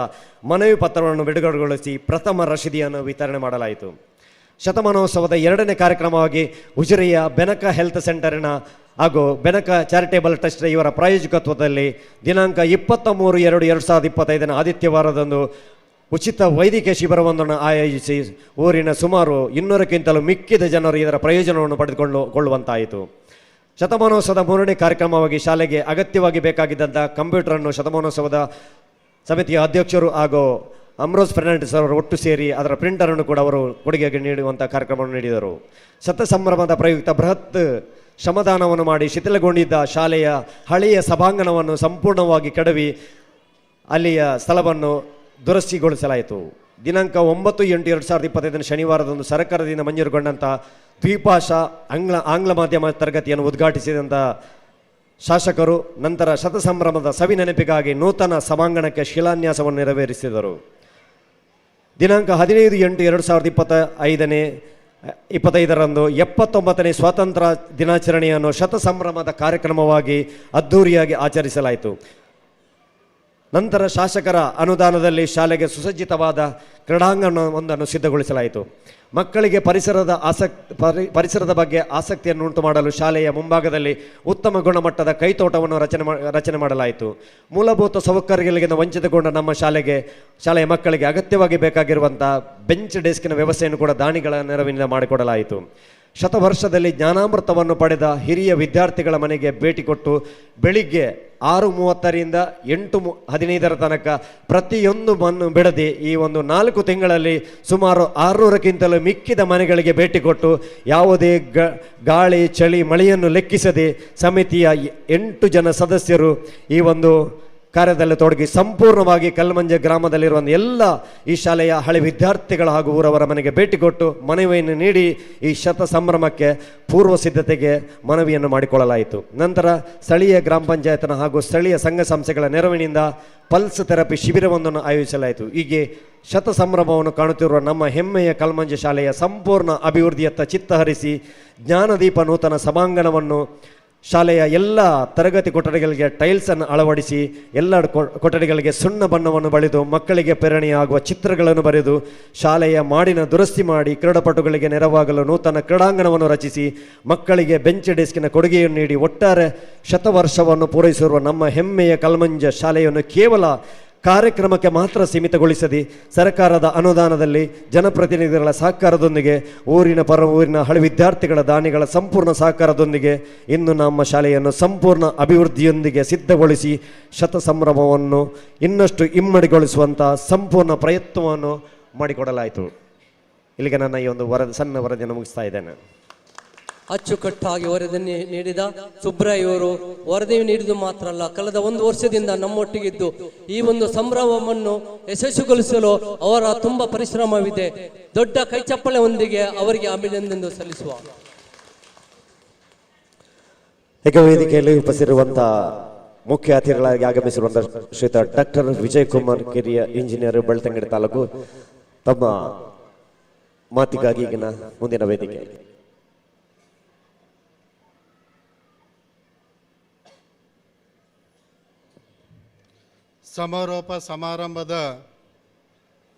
ಮನವಿ ಪತ್ರವನ್ನು ಬಿಡುಗಡೆಗೊಳಿಸಿ ಪ್ರಥಮ ರಶೀದಿಯನ್ನು ವಿತರಣೆ ಮಾಡಲಾಯಿತು. ಶತಮಾನೋತ್ಸವದ 2ನೇ ಕಾರ್ಯಕ್ರಮವಾಗಿ ಉಜಿರೆಯ ಬೆನಕ ಹೆಲ್ತ್ ಸೆಂಟರಿನ ಹಾಗೂ ಬೆನಕ ಚಾರಿಟೇಬಲ್ ಟ್ರಸ್ಟ್ ಇವರ ಪ್ರಾಯೋಜಕತ್ವದಲ್ಲಿ ದಿನಾಂಕ 23/2/2025 ಆದಿತ್ಯವಾರದಂದು ಉಚಿತ ವೈದ್ಯಕೀಯ ಶಿಬಿರವೊಂದನ್ನು ಆಯೋಜಿಸಿ ಊರಿನ ಸುಮಾರು 200ಕ್ಕಿಂತಲೂ ಮಿಕ್ಕಿದ ಜನರು ಇದರ ಪ್ರಯೋಜನವನ್ನು ಪಡೆದುಕೊಳ್ಳುವಂತಾಯಿತು. ಶತಮಾನೋತ್ಸವದ 3ನೇ ಕಾರ್ಯಕ್ರಮವಾಗಿ ಶಾಲೆಗೆ ಅಗತ್ಯವಾಗಿ ಬೇಕಾಗಿದ್ದಂಥ ಕಂಪ್ಯೂಟರನ್ನು ಶತಮಾನೋತ್ಸವದ ಸಮಿತಿಯ ಅಧ್ಯಕ್ಷರು ಹಾಗೂ ಅಮ್ರೋಜ್ ಫೆರ್ನಾಂಡಿಸ್ ಅವರು ಒಟ್ಟು ಸೇರಿ ಅದರ ಪ್ರಿಂಟರನ್ನು ಕೂಡ ಅವರು ಕೊಡುಗೆಗೆ ನೀಡುವಂಥ ಕಾರ್ಯಕ್ರಮವನ್ನು ನೀಡಿದರು. ಶತಸಂಭ್ರಮದ ಪ್ರಯುಕ್ತ ಬೃಹತ್ ಶ್ರಮದಾನವನ್ನು ಮಾಡಿ ಶಿಥಿಲಗೊಂಡಿದ್ದ ಶಾಲೆಯ ಹಳೆಯ ಸಭಾಂಗಣವನ್ನು ಸಂಪೂರ್ಣವಾಗಿ ಕೆಡವಿ ಅಲ್ಲಿಯ ಸ್ಥಳವನ್ನು ದುರಸ್ತಿಗೊಳಿಸಲಾಯಿತು. ದಿನಾಂಕ 9/8/2025 ಶನಿವಾರದಂದು ಸರ್ಕಾರದಿಂದ ಮಂಜೂರುಗೊಂಡಂಥ ದ್ವಿಭಾಷಾ ಆಂಗ್ಲ ಮಾಧ್ಯಮ ತರಗತಿಯನ್ನು ಉದ್ಘಾಟಿಸಿದಂಥ ಶಾಸಕರು ನಂತರ ಶತಸಂಭ್ರಮದ ಸವಿ ನೆನಪಿಗಾಗಿ ನೂತನ ಸಭಾಂಗಣಕ್ಕೆ ಶಿಲಾನ್ಯಾಸವನ್ನು ನೆರವೇರಿಸಿದರು. ದಿನಾಂಕ 15/8/2025 79ನೇ ಸ್ವಾತಂತ್ರ್ಯ ದಿನಾಚರಣೆಯನ್ನು ಶತಸಂಭ್ರಮದ ಕಾರ್ಯಕ್ರಮವಾಗಿ ಅದ್ಧೂರಿಯಾಗಿ ಆಚರಿಸಲಾಯಿತು. ನಂತರ ಶಾಸಕರ ಅನುದಾನದಲ್ಲಿ ಶಾಲೆಗೆ ಸುಸಜ್ಜಿತವಾದ ಕ್ರೀಡಾಂಗಣವೊಂದನ್ನು ಸಿದ್ಧಗೊಳಿಸಲಾಯಿತು. ಮಕ್ಕಳಿಗೆ ಪರಿಸರದ ಬಗ್ಗೆ ಆಸಕ್ತಿಯನ್ನು ಉಂಟು ಮಾಡಲು ಶಾಲೆಯ ಮುಂಭಾಗದಲ್ಲಿ ಉತ್ತಮ ಗುಣಮಟ್ಟದ ಕೈತೋಟವನ್ನು ರಚನೆ ಮಾಡಲಾಯಿತು. ಮೂಲಭೂತ ಸೌಕರ್ಯಗಳಿಂದ ವಂಚಿತಗೊಂಡ ನಮ್ಮ ಶಾಲೆಯ ಮಕ್ಕಳಿಗೆ ಅಗತ್ಯವಾಗಿ ಬೇಕಾಗಿರುವಂಥ ಬೆಂಚ್ ಡೆಸ್ಕಿನ ವ್ಯವಸ್ಥೆಯನ್ನು ಕೂಡ ದಾನಿಗಳ ನೆರವಿನಿಂದ ಮಾಡಿಕೊಡಲಾಯಿತು. ಶತವರ್ಷದಲ್ಲಿ ಜ್ಞಾನಾಮೃತವನ್ನು ಪಡೆದ ಹಿರಿಯ ವಿದ್ಯಾರ್ಥಿಗಳ ಮನೆಗೆ ಭೇಟಿ ಕೊಟ್ಟು ಬೆಳಿಗ್ಗೆ 6:30ರಿಂದ 8:15 ತನಕ ಪ್ರತಿಯೊಂದು ಮಣ್ಣು ಬಿಡದೆ ಈ ಒಂದು 4 ತಿಂಗಳಲ್ಲಿ ಸುಮಾರು 600ಕ್ಕಿಂತಲೂ ಮಿಕ್ಕಿದ ಮನೆಗಳಿಗೆ ಭೇಟಿ ಕೊಟ್ಟು ಯಾವುದೇ ಗಾಳಿ ಚಳಿ ಮಳೆಯನ್ನು ಲೆಕ್ಕಿಸದೆ ಸಮಿತಿಯ 8 ಜನ ಸದಸ್ಯರು ಈ ಒಂದು ಕಾರ್ಯದಲ್ಲಿ ತೊಡಗಿ ಸಂಪೂರ್ಣವಾಗಿ ಕಲ್ಮಂಜೆ ಗ್ರಾಮದಲ್ಲಿರುವ ಎಲ್ಲ ಈ ಶಾಲೆಯ ಹಳೆ ವಿದ್ಯಾರ್ಥಿಗಳ ಹಾಗೂ ಊರವರ ಮನೆಗೆ ಭೇಟಿ ಕೊಟ್ಟು ಮನವಿಯನ್ನು ನೀಡಿ ಈ ಶತ ಸಂಭ್ರಮಕ್ಕೆ ಪೂರ್ವ ಸಿದ್ಧತೆಗೆ ಮನವಿಯನ್ನು ಮಾಡಿಕೊಳ್ಳಲಾಯಿತು. ನಂತರ ಸ್ಥಳೀಯ ಗ್ರಾಮ ಪಂಚಾಯತ್ನ ಹಾಗೂ ಸ್ಥಳೀಯ ಸಂಘ ಸಂಸ್ಥೆಗಳ ನೆರವಿನಿಂದ ಪಲ್ಸ್ ಥೆರಪಿ ಶಿಬಿರವೊಂದನ್ನು ಆಯೋಜಿಸಲಾಯಿತು. ಹೀಗೆ ಶತ ಸಂಭ್ರಮವನ್ನು ಕಾಣುತ್ತಿರುವ ನಮ್ಮ ಹೆಮ್ಮೆಯ ಕಲ್ಮಂಜೆ ಶಾಲೆಯ ಸಂಪೂರ್ಣ ಅಭಿವೃದ್ಧಿಯತ್ತ ಚಿತ್ತ ಹರಿಸಿ ಜ್ಞಾನದೀಪ ನೂತನ ಸಭಾಂಗಣವನ್ನು ಶಾಲೆಯ ಎಲ್ಲ ತರಗತಿ ಕೊಠಡಿಗಳಿಗೆ ಟೈಲ್ಸನ್ನು ಅಳವಡಿಸಿ ಎಲ್ಲ ಕೊಠಡಿಗಳಿಗೆ ಸುಣ್ಣ ಬಣ್ಣವನ್ನು ಬಳಿದು ಮಕ್ಕಳಿಗೆ ಪ್ರೇರಣೆಯಾಗುವ ಚಿತ್ರಗಳನ್ನು ಬರೆದು ಶಾಲೆಯ ಮಾಡಿನ ದುರಸ್ತಿ ಮಾಡಿ ಕ್ರೀಡಾಪಟುಗಳಿಗೆ ನೆರವಾಗಲು ನೂತನ ಕ್ರೀಡಾಂಗಣವನ್ನು ರಚಿಸಿ ಮಕ್ಕಳಿಗೆ ಬೆಂಚ್ ಡೆಸ್ಕಿನ ಕೊಡುಗೆಯನ್ನು ನೀಡಿ ಒಟ್ಟಾರೆ ಶತವರ್ಷವನ್ನು ಪೂರೈಸಿರುವ ನಮ್ಮ ಹೆಮ್ಮೆಯ ಕಲ್ಮಂಜ ಶಾಲೆಯನ್ನು ಕೇವಲ ಕಾರ್ಯಕ್ರಮಕ್ಕೆ ಮಾತ್ರ ಸೀಮಿತಗೊಳಿಸದೆ ಸರ್ಕಾರದ ಅನುದಾನದಲ್ಲಿ ಜನಪ್ರತಿನಿಧಿಗಳ ಸಹಕಾರದೊಂದಿಗೆ ಊರಿನ ಹಳೆ ವಿದ್ಯಾರ್ಥಿಗಳ ದಾನಿಗಳ ಸಂಪೂರ್ಣ ಸಹಕಾರದೊಂದಿಗೆ ಇಂದು ನಮ್ಮ ಶಾಲೆಯನ್ನು ಸಂಪೂರ್ಣ ಅಭಿವೃದ್ಧಿಯೊಂದಿಗೆ ಸಿದ್ಧಗೊಳಿಸಿ ಶತ ಸಂಭ್ರಮವನ್ನು ಇನ್ನಷ್ಟು ಇಮ್ಮಡಿಗೊಳಿಸುವಂಥ ಸಂಪೂರ್ಣ ಪ್ರಯತ್ನವನ್ನು ಮಾಡಿಕೊಡಲಾಯಿತು. ಇಲ್ಲಿಗೆ ನನ್ನ ಈ ಒಂದು ಸಣ್ಣ ವರದಿಯನ್ನು ಮುಗಿಸ್ತಾ ಇದ್ದೇನೆ. ಅಚ್ಚುಕಟ್ಟಾಗಿ ವರದಿ ನೀಡಿದ ಸುಬ್ರಾಯ್ ಅವರು ವರದಿ ನೀಡಿದ್ದು ಮಾತ್ರ ಅಲ್ಲ, ಕಳೆದ 1 ವರ್ಷದಿಂದ ನಮ್ಮೊಟ್ಟಿಗಿದ್ದು ಈ ಒಂದು ಸಂಭ್ರಮವನ್ನು ಯಶಸ್ವಿಗೊಳಿಸಲು ಅವರ ತುಂಬ ಪರಿಶ್ರಮವಿದೆ. ದೊಡ್ಡ ಕೈಚಪ್ಪಳೆಯೊಂದಿಗೆ ಅವರಿಗೆ ಅಭಿನಂದನೆ ಸಲ್ಲಿಸುವ. ವೇದಿಕೆಯಲ್ಲಿ ಉಪಸ್ಥಿತಿರುವಂತಹ ಮುಖ್ಯ ಅತಿಥಿಗಳಾಗಿ ಆಗಮಿಸಿರುವಂತಹ ಶ್ರೀಯುತ ಡಾಕ್ಟರ್ ವಿಜಯ್ ಕುಮಾರ್ ಕಿರಿಯ ಇಂಜಿನಿಯರ್ ಬೆಳ್ತಂಗಡಿ ತಾಲೂಕು ತಮ್ಮ ಮಾತಿಗಾಗಿ ಈಗಿನ ಮುಂದಿನ ವೇದಿಕೆ. ಸಮಾರೋಪ ಸಮಾರಂಭದ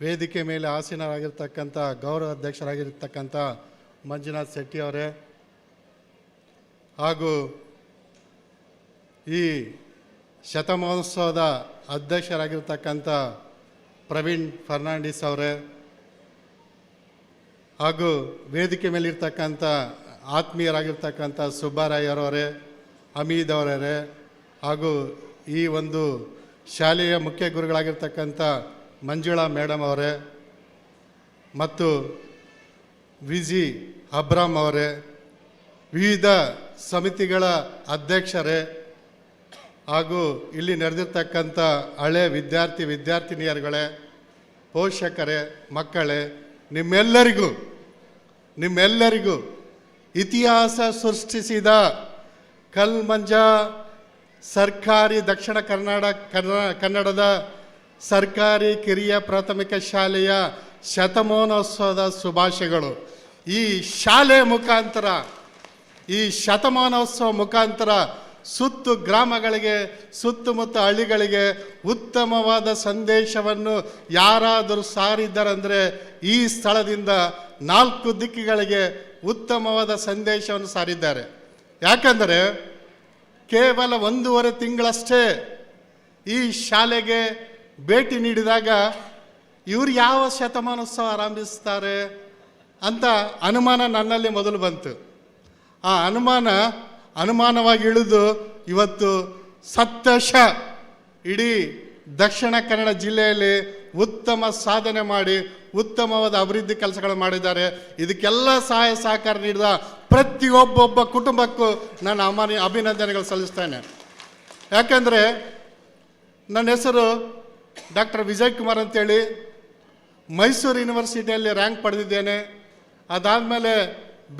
ವೇದಿಕೆ ಮೇಲೆ ಆಸೀನರಾಗಿರ್ತಕ್ಕಂಥ ಗೌರವ ಅಧ್ಯಕ್ಷರಾಗಿರ್ತಕ್ಕಂಥ ಮಂಜುನಾಥ್ ಶೆಟ್ಟಿ ಅವರೇ ಹಾಗೂ ಈ ಶತಮಹೋತ್ಸವದ ಅಧ್ಯಕ್ಷರಾಗಿರ್ತಕ್ಕಂಥ ಪ್ರವೀಣ್ ಫರ್ನಾಂಡಿಸ್ ಅವರೇ ಹಾಗೂ ವೇದಿಕೆ ಮೇಲಿರ್ತಕ್ಕಂಥ ಆತ್ಮೀಯರಾಗಿರ್ತಕ್ಕಂಥ ಸುಬ್ಬಾರಾಯರವರೇ, ಹಮೀದ್ ಅವರೇ, ಹಾಗೂ ಈ ಒಂದು ಶಾಲೆಯ ಮುಖ್ಯ ಗುರುಗಳಾಗಿರ್ತಕ್ಕಂಥ ಮಂಜುಳಾ ಮೇಡಮ್ ಅವರೇ ಮತ್ತು ವಿಜಿ ಅಬ್ರಾಮ್ ಅವರೇ, ವಿವಿಧ ಸಮಿತಿಗಳ ಅಧ್ಯಕ್ಷರೇ ಹಾಗೂ ಇಲ್ಲಿ ನಡೆದಿರ್ತಕ್ಕಂಥ ಹಳೆ ವಿದ್ಯಾರ್ಥಿನಿಯರುಗಳೇ, ಪೋಷಕರೇ, ಮಕ್ಕಳೇ, ನಿಮ್ಮೆಲ್ಲರಿಗೂ ಇತಿಹಾಸ ಸೃಷ್ಟಿಸಿದ ಕಲ್ಮಂಜ ಸರ್ಕಾರಿ ದಕ್ಷಿಣ ಕನ್ನಡದ ಸರ್ಕಾರಿ ಕಿರಿಯ ಪ್ರಾಥಮಿಕ ಶಾಲೆಯ ಶತಮಾನೋತ್ಸವದ ಶುಭಾಶಯಗಳು. ಈ ಶಾಲೆ ಮುಖಾಂತರ, ಈ ಶತಮಾನೋತ್ಸವ ಮುಖಾಂತರ ಗ್ರಾಮಗಳಿಗೆ, ಸುತ್ತಮುತ್ತ ಹಳ್ಳಿಗಳಿಗೆ ಉತ್ತಮವಾದ ಸಂದೇಶವನ್ನು ಯಾರಾದರೂ ಸಾರಿದ್ದಾರಂದರೆ ಈ ಸ್ಥಳದಿಂದ 4 ದಿಕ್ಕುಗಳಿಗೆ ಉತ್ತಮವಾದ ಸಂದೇಶವನ್ನು ಸಾರಿದ್ದಾರೆ. ಯಾಕಂದರೆ ಕೇವಲ 1.5 ತಿಂಗಳಷ್ಟೇ ಈ ಶಾಲೆಗೆ ಭೇಟಿ ನೀಡಿದಾಗ ಇವರು ಯಾವ ಶತಮಾನೋತ್ಸವ ಆರಂಭಿಸ್ತಾರೆ ಅಂತ ಅನುಮಾನ ನನ್ನಲ್ಲಿ ಮೊದಲು ಬಂತು. ಆ ಅನುಮಾನವಾಗಿ ಇಳಿದು ಇವತ್ತು ಇಡೀ ದಕ್ಷಿಣ ಕನ್ನಡ ಜಿಲ್ಲೆಯಲ್ಲಿ ಉತ್ತಮ ಸಾಧನೆ ಮಾಡಿ ಉತ್ತಮವಾದ ಅಭಿವೃದ್ಧಿ ಕೆಲಸಗಳು ಮಾಡಿದ್ದಾರೆ. ಇದಕ್ಕೆಲ್ಲ ಸಹಾಯ ಸಹಕಾರ ನೀಡಿದ ಪ್ರತಿಯೊಬ್ಬೊಬ್ಬ ಕುಟುಂಬಕ್ಕೂ ನಾನು ಅಭಿನಂದನೆಗಳು ಸಲ್ಲಿಸ್ತೇನೆ. ಯಾಕಂದರೆ ನನ್ನ ಹೆಸರು ಡಾಕ್ಟರ್ ವಿಜಯ್ ಕುಮಾರ್ ಅಂತೇಳಿ ಮೈಸೂರು ಯೂನಿವರ್ಸಿಟಿಯಲ್ಲಿ ರ್ಯಾಂಕ್ ಪಡೆದಿದ್ದೇನೆ. ಅದಾದಮೇಲೆ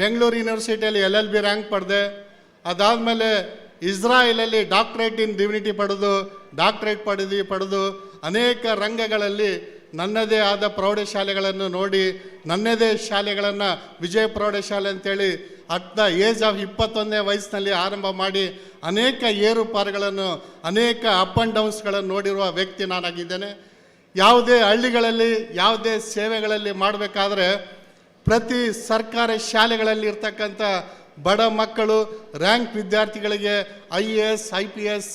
ಬೆಂಗಳೂರು ಯೂನಿವರ್ಸಿಟಿಯಲ್ಲಿ LLB ರ್ಯಾಂಕ್ ಪಡೆದೆ. ಅದಾದಮೇಲೆ ಇಸ್ರಾಯೇಲಲ್ಲಿ ಡಾಕ್ಟರೇಟ್ ಇನ್ ಡಿವಿನಿಟಿ ಪಡೆದು ಅನೇಕ ರಂಗಗಳಲ್ಲಿ ನನ್ನದೇ ಆದ ಪ್ರೌಢಶಾಲೆಗಳನ್ನು ನೋಡಿ, ನನ್ನದೇ ಶಾಲೆಗಳನ್ನು ವಿಜಯ ಪ್ರೌಢಶಾಲೆ ಅಂತೇಳಿ ಅಟ್ ದ ಏಜ್ ಆಫ್ 21ನೇ ವಯಸ್ಸಿನಲ್ಲಿ ಆರಂಭ ಮಾಡಿ ಅನೇಕ ಏರುಪಾರುಗಳನ್ನು, ಅನೇಕ ಅಪ್ ಆ್ಯಂಡ್ ಡೌನ್ಸ್ಗಳನ್ನು ನೋಡಿರುವ ವ್ಯಕ್ತಿ ನಾನಾಗಿದ್ದೇನೆ. ಯಾವುದೇ ಹಳ್ಳಿಗಳಲ್ಲಿ, ಯಾವುದೇ ಸೇವೆಗಳಲ್ಲಿ ಮಾಡಬೇಕಾದ್ರೆ ಪ್ರತಿ ಸರ್ಕಾರಿ ಶಾಲೆಗಳಲ್ಲಿ ಇರ್ತಕ್ಕಂಥ ಬಡ ಮಕ್ಕಳು, ರ್ಯಾಂಕ್ ವಿದ್ಯಾರ್ಥಿಗಳಿಗೆ IAS IPS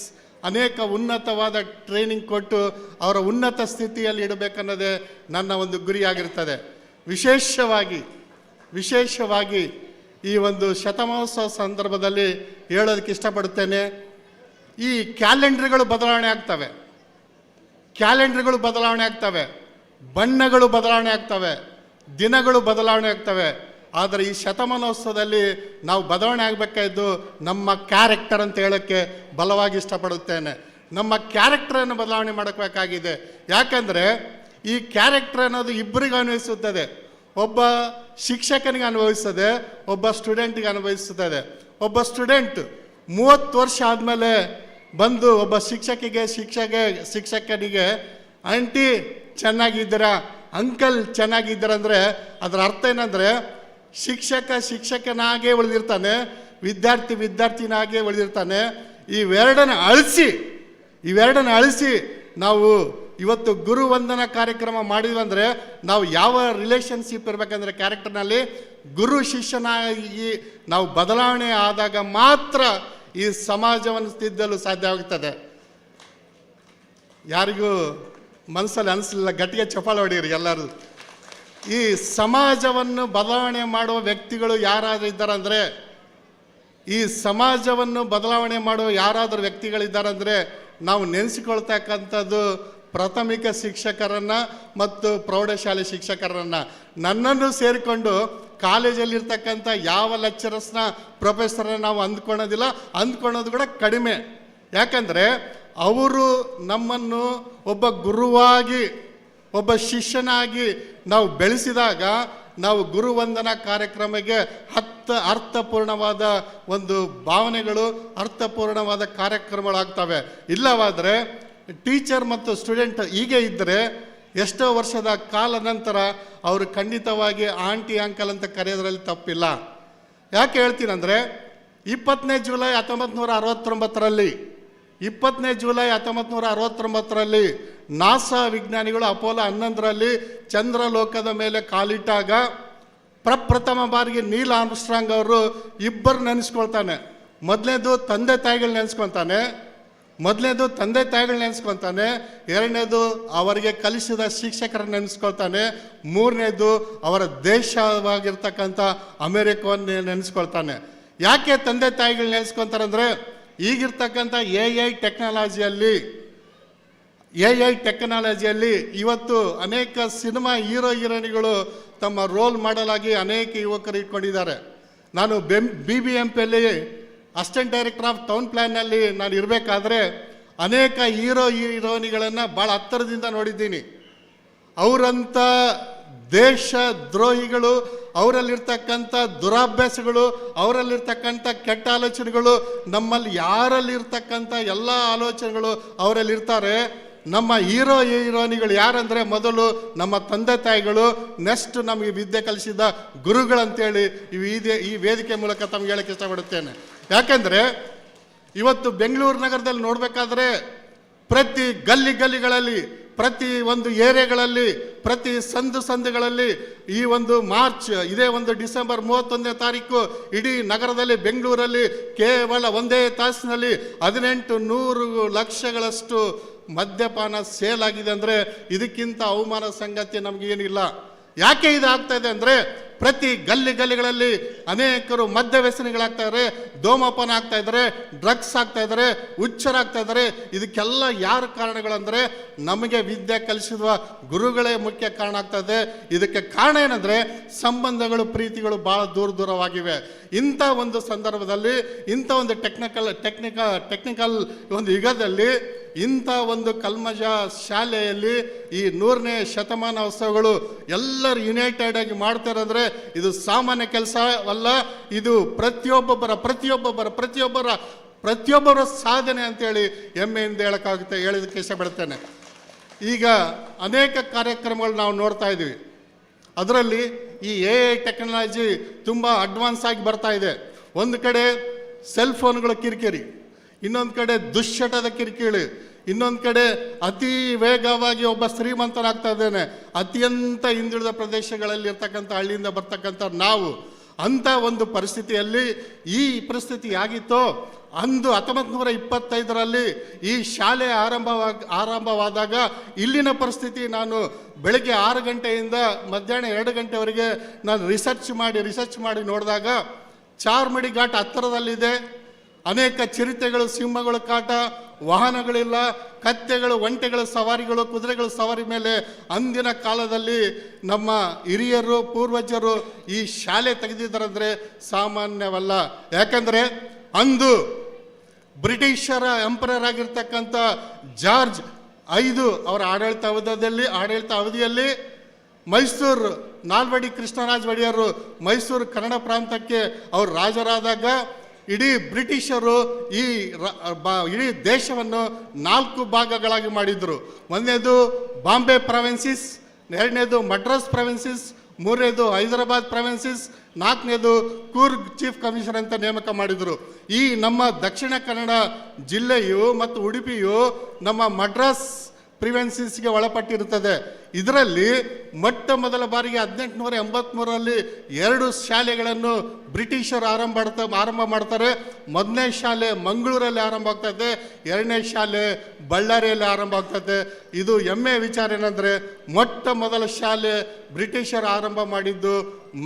ಅನೇಕ ಉನ್ನತವಾದ ಟ್ರೈನಿಂಗ್ ಕೊಟ್ಟು ಅವರ ಉನ್ನತ ಸ್ಥಿತಿಯಲ್ಲಿ ಇಡಬೇಕನ್ನೋದೇ ನನ್ನ ಒಂದು ಗುರಿಯಾಗಿರ್ತದೆ. ವಿಶೇಷವಾಗಿ ಈ ಒಂದು ಶತಮಾನೋತ್ಸವ ಸಂದರ್ಭದಲ್ಲಿ ಹೇಳೋದಕ್ಕೆ ಇಷ್ಟಪಡುತ್ತೇನೆ. ಈ ಕ್ಯಾಲೆಂಡರ್ಗಳು ಬದಲಾವಣೆ ಆಗ್ತವೆ, ಬಣ್ಣಗಳು ಬದಲಾವಣೆ ಆಗ್ತವೆ, ದಿನಗಳು ಬದಲಾವಣೆ ಆಗ್ತವೆ. ಆದರೆ ಈ ಶತಮಾನೋತ್ಸವದಲ್ಲಿ ನಾವು ಬದಲಾವಣೆ ಆಗಬೇಕಾದ್ದು ನಮ್ಮ ಕ್ಯಾರೆಕ್ಟರ್ ಅಂತ ಹೇಳೋಕ್ಕೆ ಬಲವಾಗಿ ಇಷ್ಟಪಡುತ್ತೇನೆ. ನಮ್ಮ ಕ್ಯಾರೆಕ್ಟರನ್ನು ಬದಲಾವಣೆ ಮಾಡಬೇಕಾಗಿದೆ. ಯಾಕಂದರೆ ಈ ಕ್ಯಾರೆಕ್ಟರ್ ಅನ್ನೋದು ಇಬ್ಬರಿಗೆ ಅನ್ವಯಿಸುತ್ತದೆ. ಒಬ್ಬ ಶಿಕ್ಷಕನಿಗೆ ಅನುಭವಿಸ್ತದೆ, ಒಬ್ಬ ಸ್ಟೂಡೆಂಟಿಗೆ ಅನುಭವಿಸುತ್ತದೆ. ಒಬ್ಬ ಸ್ಟೂಡೆಂಟ್ 30 ವರ್ಷ ಆದಮೇಲೆ ಬಂದು ಒಬ್ಬ ಶಿಕ್ಷಕನಿಗೆ ಆಂಟಿ ಚೆನ್ನಾಗಿದ್ದೀರಾ, ಅಂಕಲ್ ಚೆನ್ನಾಗಿದ್ದೀರಂದರೆ ಅದರ ಅರ್ಥ ಏನಂದರೆ ಶಿಕ್ಷಕನಾಗೇ ಉಳಿದಿರ್ತಾನೆ, ವಿದ್ಯಾರ್ಥಿನಾಗೇ ಉಳಿದಿರ್ತಾನೆ. ಇವೆರಡನ್ನ ಅಳಿಸಿ ನಾವು ಇವತ್ತು ಗುರುವಂದನಾ ಕಾರ್ಯಕ್ರಮ ಮಾಡಿದ್ವಂದರೆ ನಾವು ಯಾವ ರಿಲೇಷನ್ಶಿಪ್ ಇರಬೇಕಂದ್ರೆ ಕ್ಯಾರೆಕ್ಟರ್ನಲ್ಲಿ ಗುರು ಶಿಷ್ಯನಾಗಿ ನಾವು ಬದಲಾವಣೆ ಆದಾಗ ಮಾತ್ರ ಈ ಸಮಾಜವನ್ನು ತಿದ್ದಲು ಸಾಧ್ಯವಾಗುತ್ತದೆ. ಯಾರಿಗೂ ಮನಸ್ಸಲ್ಲಿ ಅನಿಸಲಿಲ್ಲ, ಗಟ್ಟಿಗೆ ಚಪ್ಪಾಳೆ ಹೊಡೀರಿ ಎಲ್ಲರೂ. ಈ ಸಮಾಜವನ್ನು ಬದಲಾವಣೆ ಮಾಡುವ ವ್ಯಕ್ತಿಗಳು ಯಾರಾದರೂ ಇದ್ದಾರಂದರೆ, ಈ ಸಮಾಜವನ್ನು ಬದಲಾವಣೆ ಮಾಡುವ ಯಾರಾದರೂ ವ್ಯಕ್ತಿಗಳಿದ್ದಾರಂದರೆ ನಾವು ನೆನೆಸಿಕೊಳ್ತಕ್ಕಂಥದ್ದು ಪ್ರಾಥಮಿಕ ಶಿಕ್ಷಕರನ್ನು ಮತ್ತು ಪ್ರೌಢಶಾಲೆ ಶಿಕ್ಷಕರನ್ನು. ನನ್ನನ್ನು ಸೇರಿಕೊಂಡು ಕಾಲೇಜಲ್ಲಿರ್ತಕ್ಕಂಥ ಯಾವ ಲೆಕ್ಚರರ್ಸ್ನ ಪ್ರೊಫೆಸರನ್ನ ನಾವು ಅಂದ್ಕೊಳ್ಳೋದು ಕೂಡ ಕಡಿಮೆ. ಯಾಕಂದರೆ ಅವರು ನಮ್ಮನ್ನು ಒಬ್ಬ ಗುರುವಾಗಿ, ಒಬ್ಬ ಶಿಷ್ಯನಾಗಿ ನಾವು ಬೆಳೆಸಿದಾಗ ನಾವು ಗುರುವಂದನಾ ಕಾರ್ಯಕ್ರಮಕ್ಕೆ ಅರ್ಥಪೂರ್ಣವಾದ ಒಂದು ಭಾವನೆಗಳು, ಅರ್ಥಪೂರ್ಣವಾದ ಕಾರ್ಯಕ್ರಮಗಳಾಗ್ತವೆ. ಇಲ್ಲವಾದರೆ ಟೀಚರ್ ಮತ್ತು ಸ್ಟೂಡೆಂಟ್ ಹೀಗೆ ಇದ್ದರೆ ಎಷ್ಟೋ ವರ್ಷದ ಕಾಲ ನಂತರ ಅವರು ಖಂಡಿತವಾಗಿ ಆಂಟಿ ಅಂಕಲ್ ಅಂತ ಕರೆಯೋದ್ರಲ್ಲಿ ತಪ್ಪಿಲ್ಲ. ಯಾಕೆ ಹೇಳ್ತೀನಂದರೆ 20ನೇ ಜುಲೈ 1969ರಲ್ಲಿ ನಾಸಾ ವಿಜ್ಞಾನಿಗಳು ಅಪೋಲೋ 11ರಲ್ಲಿ ಚಂದ್ರಲೋಕದ ಮೇಲೆ ಕಾಲಿಟ್ಟಾಗ ಪ್ರಪ್ರಥಮ ಬಾರಿಗೆ ನೀಲ್ ಆರ್ಮ್ಸ್ಟ್ರಾಂಗ್ ಅವರು ಇಬ್ಬರು ನೆನೆಸ್ಕೊಳ್ತಾನೆ. ಮೊದಲನೇದು ತಂದೆ ತಾಯಿಗಳು ನೆನೆಸ್ಕೊಳ್ತಾನೆ, ಮೊದಲನೇದು ತಂದೆ ತಾಯಿಗಳು ನೆನೆಸ್ಕೊತಾನೆ, ಎರಡನೇದು ಅವರಿಗೆ ಕಲಿಸಿದ ಶಿಕ್ಷಕರನ್ನ ನೆನೆಸ್ಕೊಳ್ತಾನೆ, ಮೂರನೇದು ಅವರ ದೇಶವಾಗಿರ್ತಕ್ಕಂಥ ಅಮೆರಿಕವನ್ನು ನೆನೆಸ್ಕೊಳ್ತಾನೆ. ಯಾಕೆ ತಂದೆ ತಾಯಿಗಳು ನೆನೆಸ್ಕೊತಾರಂದರೆ ಈಗಿರ್ತಕ್ಕಂಥ ಎ ಐ ಟೆಕ್ನಾಲಜಿಯಲ್ಲಿ ಇವತ್ತು ಅನೇಕ ಸಿನಿಮಾ ಹೀರೋಯಿನ್ಗಳು ತಮ್ಮ ರೋಲ್ ಮಾಡೆಲ್ ಆಗಿ ಅನೇಕ ಯುವಕರು ಇಟ್ಕೊಂಡಿದ್ದಾರೆ. ನಾನು BBMPಯಲ್ಲಿ ಅಸಿಸ್ಟೆಂಟ್ ಡೈರೆಕ್ಟರ್ ಆಫ್ ಟೌನ್ ಪ್ಲ್ಯಾನ್ನಲ್ಲಿ ನಾನು ಇರಬೇಕಾದ್ರೆ ಅನೇಕ ಹೀರೋಯಿನ್ಗಳನ್ನು ಭಾಳ ಹತ್ತಿರದಿಂದ ನೋಡಿದ್ದೀನಿ. ಅವರಂಥ ದೇಶ ದ್ರೋಹಿಗಳು, ಅವರಲ್ಲಿರ್ತಕ್ಕಂಥ ದುರಾಭ್ಯಾಸಗಳು, ಅವರಲ್ಲಿರ್ತಕ್ಕಂಥ ಕೆಟ್ಟ ಆಲೋಚನೆಗಳು, ನಮ್ಮಲ್ಲಿ ಯಾರಲ್ಲಿರ್ತಕ್ಕಂಥ ಎಲ್ಲ ಆಲೋಚನೆಗಳು ಅವರಲ್ಲಿರ್ತಾರೆ. ನಮ್ಮ ಹೀರೋಯಿನ್ಗಳು ಯಾರಂದರೆ ಮೊದಲು ನಮ್ಮ ತಂದೆ ತಾಯಿಗಳು, ನೆಕ್ಸ್ಟ್ ನಮಗೆ ವಿದ್ಯೆ ಕಲಿಸಿದ ಗುರುಗಳಂತೇಳಿ ಈ ವೇದಿಕೆ ಮೂಲಕ ತಮ್ಗೆ ಹೇಳಕ್ಕೆ ಇಷ್ಟಪಡುತ್ತೇನೆ. ಯಾಕೆಂದರೆ ಇವತ್ತು ಬೆಂಗಳೂರು ನಗರದಲ್ಲಿ ನೋಡಬೇಕಾದ್ರೆ ಪ್ರತಿ ಗಲ್ಲಿಗಳಲ್ಲಿ, ಪ್ರತಿ ಒಂದು ಏರಿಯಾಗಳಲ್ಲಿ, ಪ್ರತಿ ಸಂದುಗಳಲ್ಲಿ ಈ ಒಂದು ಮಾರ್ಚ್, ಇದೇ ಒಂದು ಡಿಸೆಂಬರ್ 31ನೇ ತಾರೀಕು ಇಡೀ ನಗರದಲ್ಲಿ ಬೆಂಗಳೂರಲ್ಲಿ ಕೇವಲ ಒಂದೇ ತಾಸಿನಲ್ಲಿ 1800 ಲಕ್ಷಗಳಷ್ಟು ಮದ್ಯಪಾನ ಸೇಲ್ ಆಗಿದೆ. ಅಂದರೆ ಇದಕ್ಕಿಂತ ಅವಮಾನ ಸಂಗತಿ ನಮಗೇನಿಲ್ಲ. ಯಾಕೆ ಇದು ಆಗ್ತಾ ಇದೆ ಅಂದರೆ ಪ್ರತಿ ಗಲ್ಲಿಗಳಲ್ಲಿ ಅನೇಕರು ಮದ್ಯ ವ್ಯಸನಿಗಳಾಗ್ತಾ ಇದ್ದಾರೆ, ಧೂಮಪಾನ ಆಗ್ತಾ ಇದ್ದಾರೆ, ಡ್ರಗ್ಸ್ ಆಗ್ತಾ ಇದ್ದಾರೆ, ಹುಚ್ಚರಾಗ್ತಾ ಇದ್ದಾರೆ. ಇದಕ್ಕೆಲ್ಲ ಯಾರು ಕಾರಣಗಳಂದರೆ ನಮಗೆ ವಿದ್ಯೆ ಕಲಿಸಿದ ಗುರುಗಳೇ ಮುಖ್ಯ ಕಾರಣ ಆಗ್ತಾ ಇದೆ. ಇದಕ್ಕೆ ಕಾರಣ ಏನಂದರೆ ಸಂಬಂಧಗಳು, ಪ್ರೀತಿಗಳು ಭಾಳ ದೂರವಾಗಿವೆ. ಇಂಥ ಒಂದು ಸಂದರ್ಭದಲ್ಲಿ, ಇಂಥ ಒಂದು ಟೆಕ್ನಿಕಲ್ ಒಂದು ಯುಗದಲ್ಲಿ, ಇಂಥ ಒಂದು ಕಲ್ಮಜ ಶಾಲೆಯಲ್ಲಿ ಈ 100ನೇ ಶತಮಾನೋತ್ಸವಗಳು ಎಲ್ಲರೂ ಯುನೈಟೆಡ್ ಆಗಿ ಮಾಡ್ತಾರೆ ಅಂದರೆ ಇದು ಸಾಮಾನ್ಯ ಕೆಲಸವಲ್ಲ. ಇದು ಪ್ರತಿಯೊಬ್ಬರ ಸಾಧನೆ ಅಂತೇಳಿ ಹೆಮ್ಮೆಯಿಂದ ಹೇಳೋದಕ್ಕೆ ಇಷ್ಟಪಡ್ತೇನೆ. ಈಗ ಅನೇಕ ಕಾರ್ಯಕ್ರಮಗಳು ನಾವು ನೋಡ್ತಾ ಇದ್ದೀವಿ. ಅದರಲ್ಲಿ ಈ AI ಟೆಕ್ನಾಲಜಿ ತುಂಬ ಅಡ್ವಾನ್ಸ್ ಆಗಿ ಬರ್ತಾ ಇದೆ. ಒಂದು ಕಡೆ ಸೆಲ್ ಫೋನ್ಗಳ ಕಿರಿಕಿರಿ, ಇನ್ನೊಂದು ಕಡೆ ದುಶ್ಚಟದ ಕಿರಿಕಿರಿ, ಇನ್ನೊಂದು ಕಡೆ ಅತಿ ವೇಗವಾಗಿ ಒಬ್ಬ ಶ್ರೀಮಂತನಾಗ್ತಾ ಇದ್ದೇನೆ. ಅತ್ಯಂತ ಹಿಂದುಳಿದ ಪ್ರದೇಶಗಳಲ್ಲಿ ಇರ್ತಕ್ಕಂಥ ಹಳ್ಳಿಯಿಂದ ಬರ್ತಕ್ಕಂಥ ನಾವು ಅಂಥ ಒಂದು ಪರಿಸ್ಥಿತಿಯಲ್ಲಿ ಈ ಪರಿಸ್ಥಿತಿ ಆಗಿತ್ತೋ ಅಂದು 1925ರಲ್ಲಿ ಈ ಶಾಲೆ ಆರಂಭವಾದಾಗ ಇಲ್ಲಿನ ಪರಿಸ್ಥಿತಿ ನಾನು ಬೆಳಗ್ಗೆ 6 ಗಂಟೆಯಿಂದ ಮಧ್ಯಾಹ್ನ 2 ಗಂಟೆವರೆಗೆ ನಾನು ರಿಸರ್ಚ್ ಮಾಡಿ ನೋಡಿದಾಗ ಚಾರ್ಮಡಿ ಘಾಟ್ ಹತ್ತಿರದಲ್ಲಿದೆ. ಅನೇಕ ಚಿರತೆಗಳು, ಸಿಂಹಗಳು ಕಾಟ, ವಾಹನಗಳಿಲ್ಲ, ಕತ್ತೆಗಳು, ಒಂಟೆಗಳ ಸವಾರಿಗಳು, ಕುದುರೆಗಳ ಸವಾರಿ ಮೇಲೆ ಅಂದಿನ ಕಾಲದಲ್ಲಿ ನಮ್ಮ ಹಿರಿಯರು, ಪೂರ್ವಜರು ಈ ಶಾಲೆ ತೆಗೆದಿದ್ದಾರಂದರೆ ಸಾಮಾನ್ಯವಲ್ಲ. ಯಾಕಂದರೆ ಅಂದು ಬ್ರಿಟಿಷರ ಎಂಪರರ್ ಆಗಿರ್ತಕ್ಕಂಥ ಜಾರ್ಜ್ 5 ಅವರ ಆಡಳಿತ ಅವಧಿಯಲ್ಲಿ ಮೈಸೂರು ನಾಲ್ವಡಿ ಕೃಷ್ಣರಾಜ ಒಡೆಯರು ಮೈಸೂರು ಕನ್ನಡ ಪ್ರಾಂತಕ್ಕೆ ಅವರು ರಾಜರಾದಾಗ ಇಡೀ ಬ್ರಿಟಿಷರು ಇಡೀ ದೇಶವನ್ನು 4 ಭಾಗಗಳಾಗಿ ಮಾಡಿದರು. ಒಂದನೇದು ಬಾಂಬೆ ಪ್ರಾವಿನ್ಸಿಸ್, ಎರಡನೇದು ಮಡ್ರಾಸ್ ಪ್ರಾವಿನ್ಸಿಸ್, ಮೂರನೇದು ಹೈದರಾಬಾದ್ ಪ್ರಾವಿನ್ಸಿಸ್, ನಾಲ್ಕನೇದು ಕೂರ್ಗ್ ಚೀಫ್ ಕಮಿಷನರ್ ಅಂತ ನೇಮಕ ಮಾಡಿದರು. ಈ ನಮ್ಮ ದಕ್ಷಿಣ ಕನ್ನಡ ಜಿಲ್ಲೆಯು ಮತ್ತು ಉಡುಪಿಯು ನಮ್ಮ ಮಡ್ರಾಸ್ ಪ್ರಿವೆನ್ಸಿಸ್ಗೆ ಒಳಪಟ್ಟಿರುತ್ತದೆ. ಇದರಲ್ಲಿ ಮೊಟ್ಟ ಮೊದಲ ಬಾರಿಗೆ 1883ರಲ್ಲಿ 2 ಶಾಲೆಗಳನ್ನು ಬ್ರಿಟಿಷರು ಆರಂಭ ಮಾಡ್ತಾರೆ. ಮೊದಲನೇ ಶಾಲೆ ಮಂಗಳೂರಲ್ಲಿ ಆರಂಭ ಆಗ್ತದೆ, ಎರಡನೇ ಶಾಲೆ ಬಳ್ಳಾರಿಯಲ್ಲಿ ಆರಂಭ ಆಗ್ತದೆ. ಇದು ಹೆಮ್ಮೆಯ ವಿಚಾರ ಏನಂದರೆ ಮೊಟ್ಟ ಮೊದಲ ಶಾಲೆ ಬ್ರಿಟಿಷರು ಆರಂಭ ಮಾಡಿದ್ದು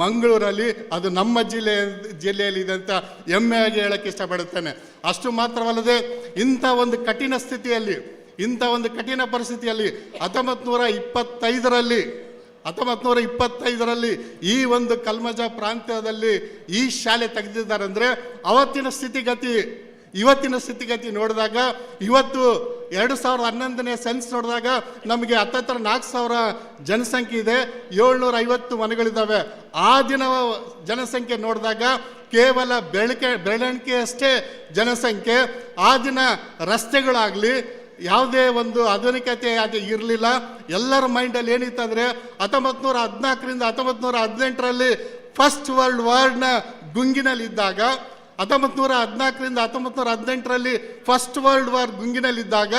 ಮಂಗಳೂರಲ್ಲಿ, ಅದು ನಮ್ಮ ಜಿಲ್ಲೆಯಲ್ಲಿ ಇದೆ ಅಂತ ಹೆಮ್ಮೆಯಾಗಿ ಹೇಳಕ್ಕೆ ಇಷ್ಟಪಡುತ್ತೇನೆ. ಅಷ್ಟು ಮಾತ್ರವಲ್ಲದೆ ಇಂಥ ಒಂದು ಕಠಿಣ ಸ್ಥಿತಿಯಲ್ಲಿ, ಇಂಥ ಒಂದು ಕಠಿಣ ಪರಿಸ್ಥಿತಿಯಲ್ಲಿ 1925ರಲ್ಲಿ ಈ ಒಂದು ಕಲ್ಮಜ ಪ್ರಾಂತ್ಯದಲ್ಲಿ ಈ ಶಾಲೆ ತೆಗೆದಿದ್ದಾರೆ. ಅಂದರೆ ಅವತ್ತಿನ ಸ್ಥಿತಿಗತಿ ಇವತ್ತಿನ ಸ್ಥಿತಿಗತಿ ನೋಡಿದಾಗ, ಇವತ್ತು 2011ನೇ ಸೆನ್ಸ್ ನೋಡಿದಾಗ ನಮಗೆ ಹತ್ತತ್ರ 4,000 ಜನಸಂಖ್ಯೆ ಇದೆ, 750 ಮನೆಗಳಿದ್ದಾವೆ. ಆ ದಿನ ಜನಸಂಖ್ಯೆ ನೋಡಿದಾಗ ಕೇವಲ ಬೆಳವಣಿಗೆಯಷ್ಟೇ ಜನಸಂಖ್ಯೆ. ಆ ದಿನ ರಸ್ತೆಗಳಾಗಲಿ ಯಾವುದೇ ಒಂದು ಆಧುನಿಕತೆ ಇರಲಿಲ್ಲ. ಎಲ್ಲರ ಮೈಂಡಲ್ಲಿ ಏನಿತ್ತು ಅಂದರೆ 1914ರಿಂದ 1918ರಲ್ಲಿ ಫಸ್ಟ್ ವರ್ಲ್ಡ್ ವಾರ್ನ ಗುಂಗಿನಲ್ಲಿದ್ದಾಗ, 1914ರಿಂದ 1918ರಲ್ಲಿ ಫಸ್ಟ್ ವರ್ಲ್ಡ್ ವಾರ್ ಗುಂಗಿನಲ್ಲಿದ್ದಾಗ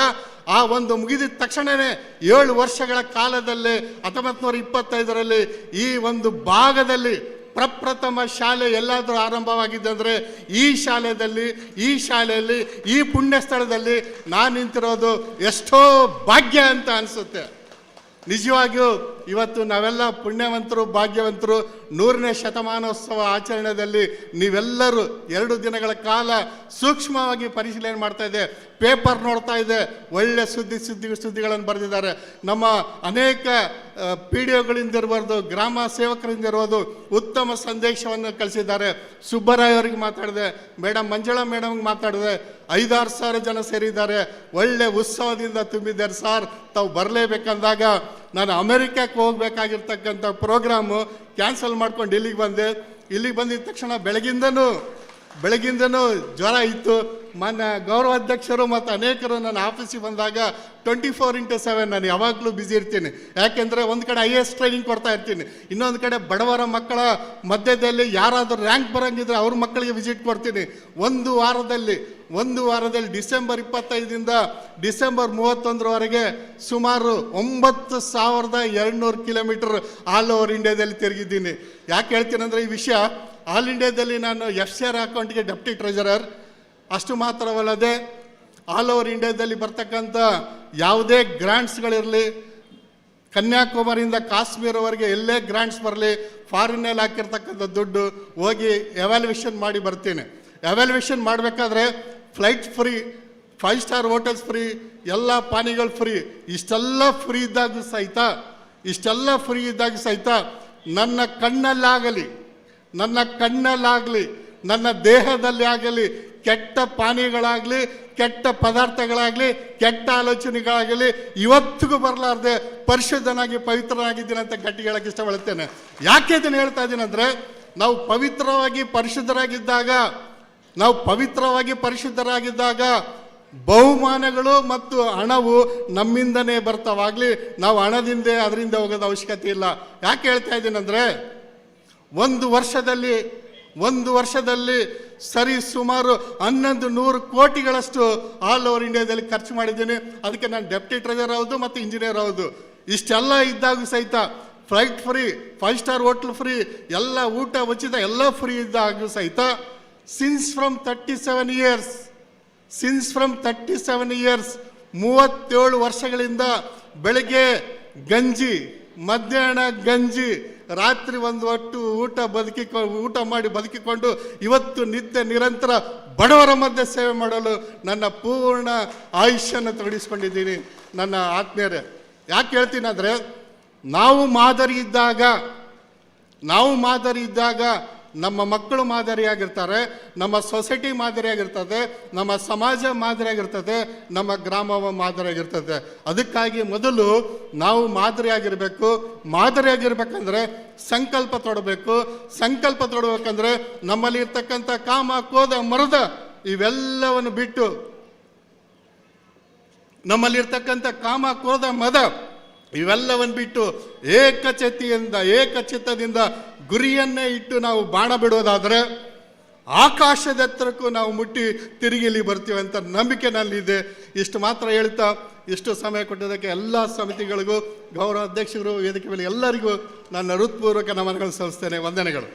ಆ ಒಂದು ಮುಗಿದ ತಕ್ಷಣವೇ 7 ವರ್ಷಗಳ ಕಾಲದಲ್ಲೇ 1925ರಲ್ಲಿ ಈ ಒಂದು ಭಾಗದಲ್ಲಿ ಪ್ರಪ್ರಥಮ ಶಾಲೆ ಎಲ್ಲಾದರೂ ಆರಂಭವಾಗಿದೆ ಅಂದರೆ ಈ ಶಾಲೆಯಲ್ಲಿ ಈ ಪುಣ್ಯ ಸ್ಥಳದಲ್ಲಿ ನಾನು ನಿಂತಿರೋದು ಎಷ್ಟೋ ಭಾಗ್ಯ ಅಂತ ಅನಿಸುತ್ತೆ. ನಿಜವಾಗಿಯೂ ಇವತ್ತು ನಾವೆಲ್ಲ ಪುಣ್ಯವಂತರು, ಭಾಗ್ಯವಂತರು. 100ನೇ ಶತಮಾನೋತ್ಸವ ಆಚರಣೆಯಲ್ಲಿ ನೀವೆಲ್ಲರೂ 2 ದಿನಗಳ ಕಾಲ ಸೂಕ್ಷ್ಮವಾಗಿ ಪರಿಶೀಲನೆ ಮಾಡ್ತಾ ಇದೆ, ಪೇಪರ್ ನೋಡ್ತಾ ಇದೆ, ಒಳ್ಳೆ ಸುದ್ದಿಗಳನ್ನು ಬರೆದಿದ್ದಾರೆ. ನಮ್ಮ ಅನೇಕ PDOಗಳಿಂದ ಇರ್ಬೋದು, ಗ್ರಾಮ ಸೇವಕರಿಂದ ಇರ್ಬೋದು, ಉತ್ತಮ ಸಂದೇಶವನ್ನು ಕಳಿಸಿದ್ದಾರೆ. ಸುಬ್ಬರಾಯ್ ಅವರಿಗೆ ಮಾತಾಡಿದೆ, ಮಂಜುಳಾ ಮೇಡಮ್ಗೆ ಮಾತಾಡಿದೆ. 5-6 ಸಾವಿರ ಜನ ಸೇರಿದ್ದಾರೆ, ಒಳ್ಳೆ ಉತ್ಸವದಿಂದ ತುಂಬಿದ್ದಾರೆ. ಸಾರ್ ತಾವು ಬರಲೇಬೇಕಂದಾಗ ನಾನು ಅಮೆರಿಕಕ್ಕೆ ಹೋಗ್ಬೇಕಾಗಿರ್ತಕ್ಕಂಥ ಪ್ರೋಗ್ರಾಮು ಕ್ಯಾನ್ಸಲ್ ಮಾಡ್ಕೊಂಡು ಇಲ್ಲಿಗೆ ಬಂದಿದ್ದ ತಕ್ಷಣ ಬೆಳಗಿಂದನೂ ಜ್ವರ ಇತ್ತು. ಮಾನ್ಯ ಗೌರವಾಧ್ಯಕ್ಷರು ಮತ್ತು ಅನೇಕರು ನನ್ನ ಆಫೀಸಿಗೆ ಬಂದಾಗ 24/7 ನಾನು ಯಾವಾಗಲೂ ಬ್ಯುಸಿ ಇರ್ತೀನಿ. ಯಾಕೆಂದರೆ ಒಂದು ಕಡೆ IAS ಟ್ರೈನಿಂಗ್ ಕೊಡ್ತಾ ಇರ್ತೀನಿ, ಇನ್ನೊಂದು ಕಡೆ ಬಡವರ ಮಕ್ಕಳ ಮಧ್ಯದಲ್ಲಿ ಯಾರಾದರೂ ರ್ಯಾಂಕ್ ಬರೋಂಗಿದ್ರೆ ಅವ್ರ ಮಕ್ಕಳಿಗೆ ವಿಸಿಟ್ ಕೊಡ್ತೀನಿ. ಒಂದು ವಾರದಲ್ಲಿ ಡಿಸೆಂಬರ್ 25ರಿಂದ ಡಿಸೆಂಬರ್ 31ರವರೆಗೆ ಸುಮಾರು 9200 ಕಿಲೋಮೀಟರ್ ಆಲ್ ಓವರ್ ಇಂಡಿಯಾದಲ್ಲಿ ತಿರುಗಿದ್ದೀನಿ. ಯಾಕೆ ಹೇಳ್ತೀನಿ ಅಂದರೆ, ಈ ವಿಷಯ ಆಲ್ ಇಂಡಿಯಾದಲ್ಲಿ ನಾನು FCR ಅಕೌಂಟ್ಗೆ ಡೆಪ್ಟಿ ಟ್ರೆಜರರ್. ಅಷ್ಟು ಮಾತ್ರವಲ್ಲದೆ ಆಲ್ ಓವರ್ ಇಂಡಿಯಾದಲ್ಲಿ ಬರ್ತಕ್ಕಂಥ ಯಾವುದೇ ಗ್ರಾಂಟ್ಸ್ಗಳಿರಲಿ, ಕನ್ಯಾಕುಮಾರಿಯಿಂದ ಕಾಶ್ಮೀರವರೆಗೆ ಎಲ್ಲೇ ಗ್ರಾಂಟ್ಸ್ ಬರಲಿ, ಫಾರಿನಲ್ಲಿ ಹಾಕಿರ್ತಕ್ಕಂಥ ದುಡ್ಡು ಹೋಗಿ ಎವ್ಯಾಲ್ಯೂಯೇಷನ್ ಮಾಡಿ ಬರ್ತೀನಿ. ಎವ್ಯಾಲ್ಯೂಯೇಷನ್ ಮಾಡಬೇಕಾದ್ರೆ flight free, 5 star hotels free, ಎಲ್ಲ ಪಾನಿಗಳು ಫ್ರೀ. ಇಷ್ಟೆಲ್ಲ ಫ್ರೀ ಇದ್ದಾಗ ಸಹಿತ ನನ್ನ ಕಣ್ಣಲ್ಲಾಗಲಿ, ನನ್ನ ದೇಹದಲ್ಲಿ ಆಗಲಿ ಕೆಟ್ಟ ಪಾನೀಯಗಳಾಗಲಿ, ಕೆಟ್ಟ ಪದಾರ್ಥಗಳಾಗಲಿ, ಕೆಟ್ಟ ಆಲೋಚನೆಗಳಾಗಲಿ ಇವತ್ತಿಗೂ ಬರಲಾರ್ದೆ ಪರಿಶುದ್ಧನಾಗಿ ಪವಿತ್ರನಾಗಿದ್ದೀನಿ ಅಂತ ಗಟ್ಟಿ ಹೇಳಕ್ಕೆ ಇಷ್ಟಪಡುತ್ತೇನೆ. ಯಾಕೆ ಇದನ್ನು ಹೇಳ್ತಾ ಇದ್ದೀನಿ ಅಂದರೆ, ನಾವು ಪವಿತ್ರವಾಗಿ ಪರಿಶುದ್ಧರಾಗಿದ್ದಾಗ ಬಹುಮಾನಗಳು ಮತ್ತು ಹಣವು ನಮ್ಮಿಂದನೇ ಬರ್ತಾವಾಗಲಿ ನಾವು ಅದರಿಂದ ಹೋಗೋದು ಅವಶ್ಯಕತೆ ಇಲ್ಲ. ಯಾಕೆ ಹೇಳ್ತಾ ಇದ್ದೀನಿ ಅಂದರೆ, ಒಂದು ವರ್ಷದಲ್ಲಿ ಸರಿ ಸುಮಾರು 1100 ಕೋಟಿಗಳಷ್ಟು ಆಲ್ ಓವರ್ ಇಂಡಿಯಾದಲ್ಲಿ ಖರ್ಚು ಮಾಡಿದ್ದೀನಿ. ಅದಕ್ಕೆ ನಾನು ಡೆಪ್ಟಿ ಟ್ರೆಜರರ್ ಹೌದು ಮತ್ತು ಇಂಜಿನಿಯರ್ ಹೌದು. ಇಷ್ಟೆಲ್ಲ ಇದ್ದಾಗ ಸಹಿತ flight free, 5 star hotel free, ಎಲ್ಲ ಊಟ ಉಚಿತ, ಎಲ್ಲ ಫ್ರೀ ಇದ್ದಾಗ ಸಹಿತ ಸಿನ್ಸ್ ಫ್ರಮ್ 37 ಇಯರ್ಸ್ 37 ವರ್ಷಗಳಿಂದ ಬೆಳಗ್ಗೆ ಗಂಜಿ, ಮಧ್ಯಾಹ್ನ ಗಂಜಿ, ರಾತ್ರಿ ಒಂದು ಹೊತ್ತು ಊಟ ಮಾಡಿ ಬದುಕಿಕೊಂಡು ಇವತ್ತು ನಿರಂತರ ಬಡವರ ಮಧ್ಯೆ ಸೇವೆ ಮಾಡಲು ನನ್ನ ಪೂರ್ಣ ಆಯುಷ್ಯನ್ನು ತೊಡಗಿಸ್ಕೊಂಡಿದ್ದೀನಿ. ನನ್ನ ಆತ್ಮೀಯರೇ, ಯಾಕೆ ಹೇಳ್ತೀನಿ ಅಂದರೆ, ನಾವು ಮಾದರಿ ಇದ್ದಾಗ ನಮ್ಮ ಮಕ್ಕಳು ಮಾದರಿಯಾಗಿರ್ತಾರೆ, ನಮ್ಮ ಸೊಸೈಟಿ ಮಾದರಿಯಾಗಿರ್ತದೆ, ನಮ್ಮ ಸಮಾಜ ಮಾದರಿಯಾಗಿರ್ತದೆ, ನಮ್ಮ ಗ್ರಾಮ ಮಾದರಿಯಾಗಿರ್ತದೆ. ಅದಕ್ಕಾಗಿ ಮೊದಲು ನಾವು ಮಾದರಿಯಾಗಿರ್ಬೇಕಂದ್ರೆ ಸಂಕಲ್ಪ ತೊಡಬೇಕಂದ್ರೆ ನಮ್ಮಲ್ಲಿ ಇರ್ತಕ್ಕಂಥ ಕಾಮ, ಕ್ರೋಧ, ಮರದ ಇವೆಲ್ಲವನ್ನು ಬಿಟ್ಟು, ಇವೆಲ್ಲವನ್ನು ಬಿಟ್ಟು ಏಕಚಿತ್ತದಿಂದ ಗುರಿಯನ್ನೇ ಇಟ್ಟು ನಾವು ಬಾಣ ಬಿಡೋದಾದರೆ ಆಕಾಶದ ಎತ್ತರಕ್ಕೂ ನಾವು ಮುಟ್ಟಿ ತಿರುಗಿ ಇಲ್ಲಿ ಬರ್ತೀವಿ ಅಂತ ನಂಬಿಕೆ ನಲ್ಲಿದೆ. ಇಷ್ಟು ಮಾತ್ರ ಹೇಳ್ತಾ, ಇಷ್ಟು ಸಮಯ ಕೊಟ್ಟಿದ್ದಕ್ಕೆ ಎಲ್ಲ ಸಮಿತಿಗಳಿಗೂ, ಗೌರವ ಅಧ್ಯಕ್ಷರು, ವೇದಿಕೆ ಮೇಲೆ ಎಲ್ಲರಿಗೂ ನನ್ನ ಹೃತ್ಪೂರ್ವಕ ನಮನಗಳು ಸಲ್ಲಿಸ್ತೇನೆ. ವಂದನೆಗಳು.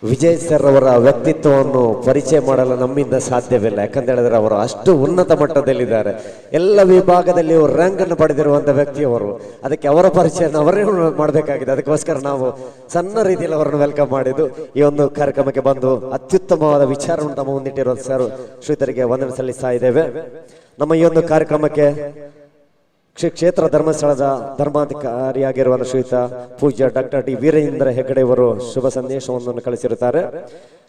ವಿಜಯ್ ಸರ್ ಅವರ ವ್ಯಕ್ತಿತ್ವವನ್ನು ಪರಿಚಯ ಮಾಡಲು ನಮ್ಮಿಂದ ಸಾಧ್ಯವಿಲ್ಲ. ಯಾಕಂತ ಹೇಳಿದ್ರೆ ಅವರು ಅಷ್ಟು ಉನ್ನತ ಮಟ್ಟದಲ್ಲಿದ್ದಾರೆ. ಎಲ್ಲ ವಿಭಾಗದಲ್ಲಿ ಅವರು ರ್ಯಾಂಕ್ ಅನ್ನು ಪಡೆದಿರುವಂತ ವ್ಯಕ್ತಿಯವರು. ಅದಕ್ಕೆ ಅವರ ಪರಿಚಯ ಅವರೇ ಮಾಡಬೇಕಾಗಿದೆ. ಅದಕ್ಕೋಸ್ಕರ ನಾವು ಸಣ್ಣ ರೀತಿಯಲ್ಲಿ ಅವರನ್ನು ವೆಲ್ಕಮ್ ಮಾಡಿದ್ದು ಈ ಒಂದು ಕಾರ್ಯಕ್ರಮಕ್ಕೆ ಬಂದು ಅತ್ಯುತ್ತಮವಾದ ವಿಚಾರವನ್ನು ತಮ್ಮ ಮುಂದಿಟ್ಟಿರುವ ಸರ್ ಶ್ರೀತರಿಗೆ ವಂದನೆ ಸಲ್ಲಿಸ್ತಾ ಇದ್ದೇವೆ. ನಮ್ಮ ಈ ಒಂದು ಕಾರ್ಯಕ್ರಮಕ್ಕೆ ಕ್ಷೇತ್ರ ಧರ್ಮಸ್ಥಳದ ಧರ್ಮಾಧಿಕಾರಿಯಾಗಿರುವ ಶ್ರೀಯುತ ಪೂಜ್ಯ ಡಾಕ್ಟರ್ ಡಿ ವೀರೇಂದ್ರ ಹೆಗಡೆ ಅವರು ಶುಭ ಸಂದೇಶವನ್ನು ಕಳಿಸಿರುತ್ತಾರೆ.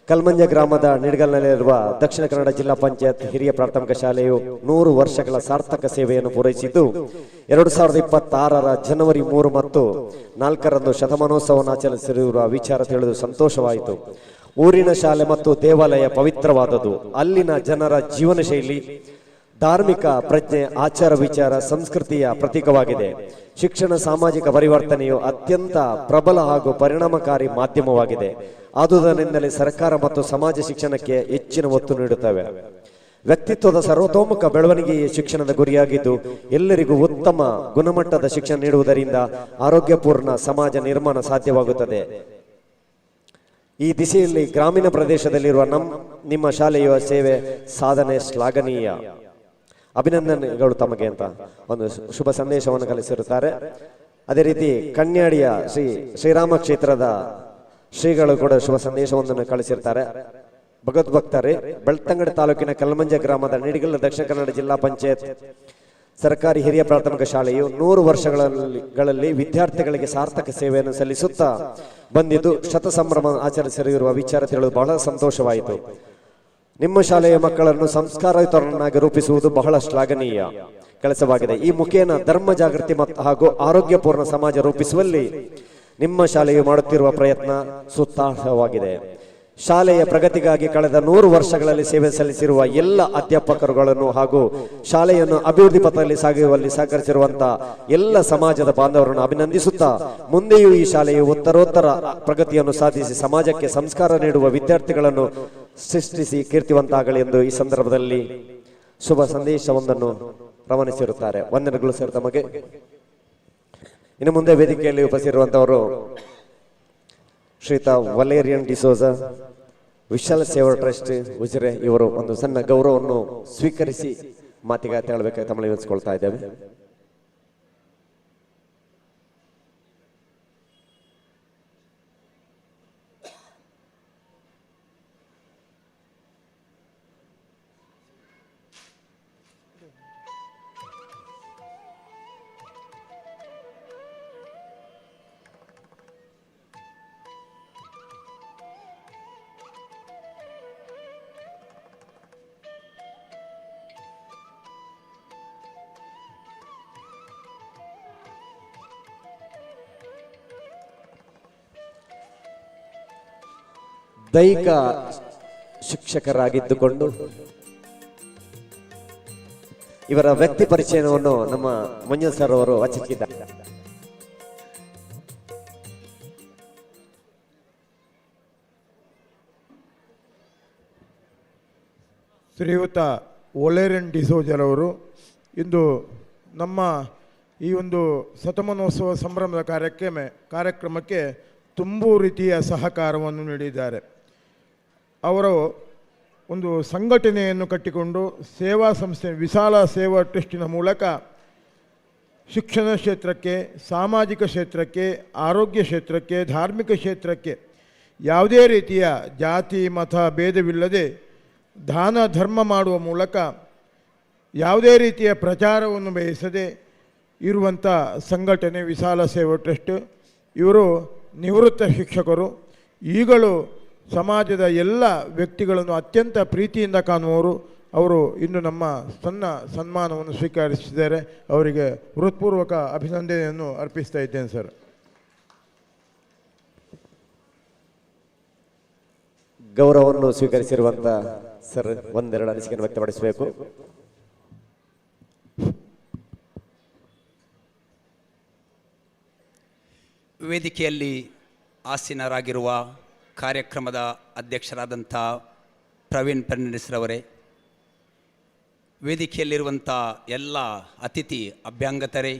ಕಲ್ಮಂಜ ಗ್ರಾಮದ ನಿಡ್ಗಲ್ನಲ್ಲಿರುವ ದಕ್ಷಿಣ ಕನ್ನಡ ಜಿಲ್ಲಾ ಪಂಚಾಯತ್ ಹಿರಿಯ ಪ್ರಾಥಮಿಕ ಶಾಲೆಯು 100 ವರ್ಷಗಳ ಸಾರ್ಥಕ ಸೇವೆಯನ್ನು ಪೂರೈಸಿದ್ದು 2026ರ ಜನವರಿ 3 ಮತ್ತು 4ರಂದು ಶತಮಾನೋತ್ಸವವನ್ನು ಆಚರಿಸಿರುವ ವಿಚಾರ ತಿಳಿದು ಸಂತೋಷವಾಯಿತು. ಊರಿನ ಶಾಲೆ ಮತ್ತು ದೇವಾಲಯ ಪವಿತ್ರವಾದದ್ದು. ಅಲ್ಲಿನ ಜನರ ಜೀವನ ಶೈಲಿ, ಧಾರ್ಮಿಕ ಪ್ರಜ್ಞೆ, ಆಚಾರ ವಿಚಾರ, ಸಂಸ್ಕೃತಿಯ ಪ್ರತೀಕವಾಗಿದೆ. ಶಿಕ್ಷಣ ಸಾಮಾಜಿಕ ಪರಿವರ್ತನೆಯು ಅತ್ಯಂತ ಪ್ರಬಲ ಹಾಗೂ ಪರಿಣಾಮಕಾರಿ ಮಾಧ್ಯಮವಾಗಿದೆ. ಆದುದರಿಂದಲೇ ಸರ್ಕಾರ ಮತ್ತು ಸಮಾಜ ಶಿಕ್ಷಣಕ್ಕೆ ಹೆಚ್ಚಿನ ಒತ್ತು ನೀಡುತ್ತವೆ. ವ್ಯಕ್ತಿತ್ವದ ಸರ್ವತೋಮುಖ ಬೆಳವಣಿಗೆಯೇ ಶಿಕ್ಷಣದ ಗುರಿಯಾಗಿದ್ದು ಎಲ್ಲರಿಗೂ ಉತ್ತಮ ಗುಣಮಟ್ಟದ ಶಿಕ್ಷಣ ನೀಡುವುದರಿಂದ ಆರೋಗ್ಯಪೂರ್ಣ ಸಮಾಜ ನಿರ್ಮಾಣ ಸಾಧ್ಯವಾಗುತ್ತದೆ. ಈ ದಿಸೆಯಲ್ಲಿ ಗ್ರಾಮೀಣ ಪ್ರದೇಶದಲ್ಲಿರುವ ನಿಮ್ಮ ಶಾಲೆಯ ಸೇವೆ ಸಾಧನೆ ಶ್ಲಾಘನೀಯ. ಅಭಿನಂದನೆಗಳು ತಮಗೆ ಅಂತ ಒಂದು ಶುಭ ಸಂದೇಶವನ್ನು ಕಲಿಸಿರುತ್ತಾರೆ. ಅದೇ ರೀತಿ ಕನ್ಯಾಡಿಯ ಶ್ರೀರಾಮ ಕ್ಷೇತ್ರದ ಶ್ರೀಗಳು ಕೂಡ ಶುಭ ಸಂದೇಶವೊಂದನ್ನು ಕಳಿಸಿರ್ತಾರೆ. ಭಗವದ್ಭಕ್ತರೇ, ಬೆಳ್ತಂಗಡಿ ತಾಲೂಕಿನ ಕಲ್ಮಂಜ ಗ್ರಾಮದ ನಿಡಿಗಲ್ ದಕ್ಷಿಣ ಕನ್ನಡ ಜಿಲ್ಲಾ ಪಂಚಾಯತ್ ಸರ್ಕಾರಿ ಹಿರಿಯ ಪ್ರಾಥಮಿಕ ಶಾಲೆಯು 100 ವರ್ಷಗಳಲ್ಲಿ ವಿದ್ಯಾರ್ಥಿಗಳಿಗೆ ಸಾರ್ಥಕ ಸೇವೆಯನ್ನು ಸಲ್ಲಿಸುತ್ತಾ ಬಂದಿದ್ದು ಶತಸಂಭ್ರಮ ಆಚರಿಸಿರುವ ವಿಚಾರ ತಿಳಿದು ಬಹಳ ಸಂತೋಷವಾಯಿತು. ನಿಮ್ಮ ಶಾಲೆಯ ಮಕ್ಕಳನ್ನು ಸಂಸ್ಕಾರಯುತರನ್ನಾಗಿ ರೂಪಿಸುವುದು ಬಹಳ ಶ್ಲಾಘನೀಯ ಕೆಲಸವಾಗಿದೆ. ಈ ಮುಖೇನ ಧರ್ಮ ಜಾಗೃತಿ ಹಾಗೂ ಆರೋಗ್ಯಪೂರ್ಣ ಸಮಾಜ ರೂಪಿಸುವಲ್ಲಿ ನಿಮ್ಮ ಶಾಲೆಯು ಮಾಡುತ್ತಿರುವ ಪ್ರಯತ್ನ ಸುತ್ತಾರ್ಹವಾಗಿದೆ. ಶಾಲೆಯ ಪ್ರಗತಿಗಾಗಿ ಕಳೆದ 100 ವರ್ಷಗಳಲ್ಲಿ ಸೇವೆ ಸಲ್ಲಿಸಿರುವ ಎಲ್ಲ ಅಧ್ಯಾಪಕರುಗಳನ್ನು ಹಾಗೂ ಶಾಲೆಯನ್ನು ಅಭಿವೃದ್ಧಿ ಪಥದಲ್ಲಿ ಸಾಗುವಲ್ಲಿ ಸಹಕರಿಸಿರುವಂತಹ ಎಲ್ಲ ಸಮಾಜದ ಬಾಂಧವರನ್ನು ಅಭಿನಂದಿಸುತ್ತಾ ಮುಂದೆಯೂ ಈ ಶಾಲೆಯು ಉತ್ತರೋತ್ತರ ಪ್ರಗತಿಯನ್ನು ಸಾಧಿಸಿ ಸಮಾಜಕ್ಕೆ ಸಂಸ್ಕಾರ ನೀಡುವ ವಿದ್ಯಾರ್ಥಿಗಳನ್ನು ಸೃಷ್ಟಿಸಿ ಕೀರ್ತಿವಂತಾಗಲಿ ಎಂದು ಈ ಸಂದರ್ಭದಲ್ಲಿ ಶುಭ ಸಂದೇಶವೊಂದನ್ನು ರವಾನಿಸಿರುತ್ತಾರೆ. ವಂದನೆಗಳು ಸರ್ ತಮಗೆ. ಇನ್ನು ಮುಂದೆ ವೇದಿಕೆಯಲ್ಲಿ ಉಪಸ್ಥಿತಿರುವಂತವರು ಶ್ರೀತಾ ವಲೇರಿಯನ್ ಡಿಸೋಜಾ, ವಿಶಾಲ ಸೇವಾ ಟ್ರಸ್ಟ್ ಉಜಿರೆ, ಇವರು ಒಂದು ಸಣ್ಣ ಗೌರವವನ್ನು ಸ್ವೀಕರಿಸಿ ಮಾತಿಗೆ ಹೇಳಬೇಕಾಗಿ ತಮ್ಮಲ್ಲಿ ವಿವರಿಸಿಕೊಳ್ತಾ ಇದ್ದೇವೆ. ದೈಹಿಕ ಶಿಕ್ಷಕರಾಗಿದ್ದುಕೊಂಡು ಇವರ ವ್ಯಕ್ತಿ ಪರಿಚಯವನ್ನು ನಮ್ಮ ಮಂಜು ಸರ್ ಅವರು ವಚಿಸಿದ್ದಾರೆ. ಶ್ರೀಯುತ ವಲೇರಿಯನ್ ಡಿಸೋಜರವರು ಇಂದು ನಮ್ಮ ಈ ಒಂದು ಶತಮಾನೋತ್ಸವ ಸಂಭ್ರಮದ ಕಾರ್ಯಕ್ರಮಕ್ಕೆ ತುಂಬು ರೀತಿಯ ಸಹಕಾರವನ್ನು ನೀಡಿದ್ದಾರೆ. ಅವರು ಒಂದು ಸಂಘಟನೆಯನ್ನು ಕಟ್ಟಿಕೊಂಡು ಸೇವಾ ಸಂಸ್ಥೆ ವಿಶಾಲ ಸೇವಾ ಟ್ರಸ್ಟಿನ ಮೂಲಕ ಶಿಕ್ಷಣ ಕ್ಷೇತ್ರಕ್ಕೆ, ಸಾಮಾಜಿಕ ಕ್ಷೇತ್ರಕ್ಕೆ, ಆರೋಗ್ಯ ಕ್ಷೇತ್ರಕ್ಕೆ, ಧಾರ್ಮಿಕ ಕ್ಷೇತ್ರಕ್ಕೆ ಯಾವುದೇ ರೀತಿಯ ಜಾತಿ ಮತ ಭೇದವಿಲ್ಲದೆ ದಾನ ಧರ್ಮ ಮಾಡುವ ಮೂಲಕ ಯಾವುದೇ ರೀತಿಯ ಪ್ರಚಾರವನ್ನು ಬಯಸದೆ ಇರುವಂಥ ಸಂಘಟನೆ ವಿಶಾಲ ಸೇವಾ ಟ್ರಸ್ಟ್. ಇವರು ನಿವೃತ್ತ ಶಿಕ್ಷಕರು. ಈಗಲೂ ಸಮಾಜದ ಎಲ್ಲ ವ್ಯಕ್ತಿಗಳನ್ನು ಅತ್ಯಂತ ಪ್ರೀತಿಯಿಂದ ಕಾಣುವವರು. ಅವರು ಇಂದು ನಮ್ಮ ಸಣ್ಣ ಸನ್ಮಾನವನ್ನು ಸ್ವೀಕರಿಸಿದ್ದಾರೆ. ಅವರಿಗೆ ಹೃತ್ಪೂರ್ವಕ ಅಭಿನಂದನೆಯನ್ನು ಅರ್ಪಿಸ್ತಾ ಇದ್ದೇನೆ ಸರ್. ಗೌರವವನ್ನು ಸ್ವೀಕರಿಸಿರುವಂತ ಸರ್ ಒಂದೆರಡು ಅನಿಸಿಕೆಯನ್ನು ವ್ಯಕ್ತಪಡಿಸಬೇಕು. ವೇದಿಕೆಯಲ್ಲಿ ಆಸೀನರಾಗಿರುವ ಕಾರ್ಯಕ್ರಮದ ಅಧ್ಯಕ್ಷರಾದಂಥ ಪ್ರವೀಣ್ ಫರ್ನಾಂಡಿಸ್ರವರೇ, ವೇದಿಕೆಯಲ್ಲಿರುವಂಥ ಎಲ್ಲ ಅತಿಥಿ ಅಭ್ಯಂಗತರೇ,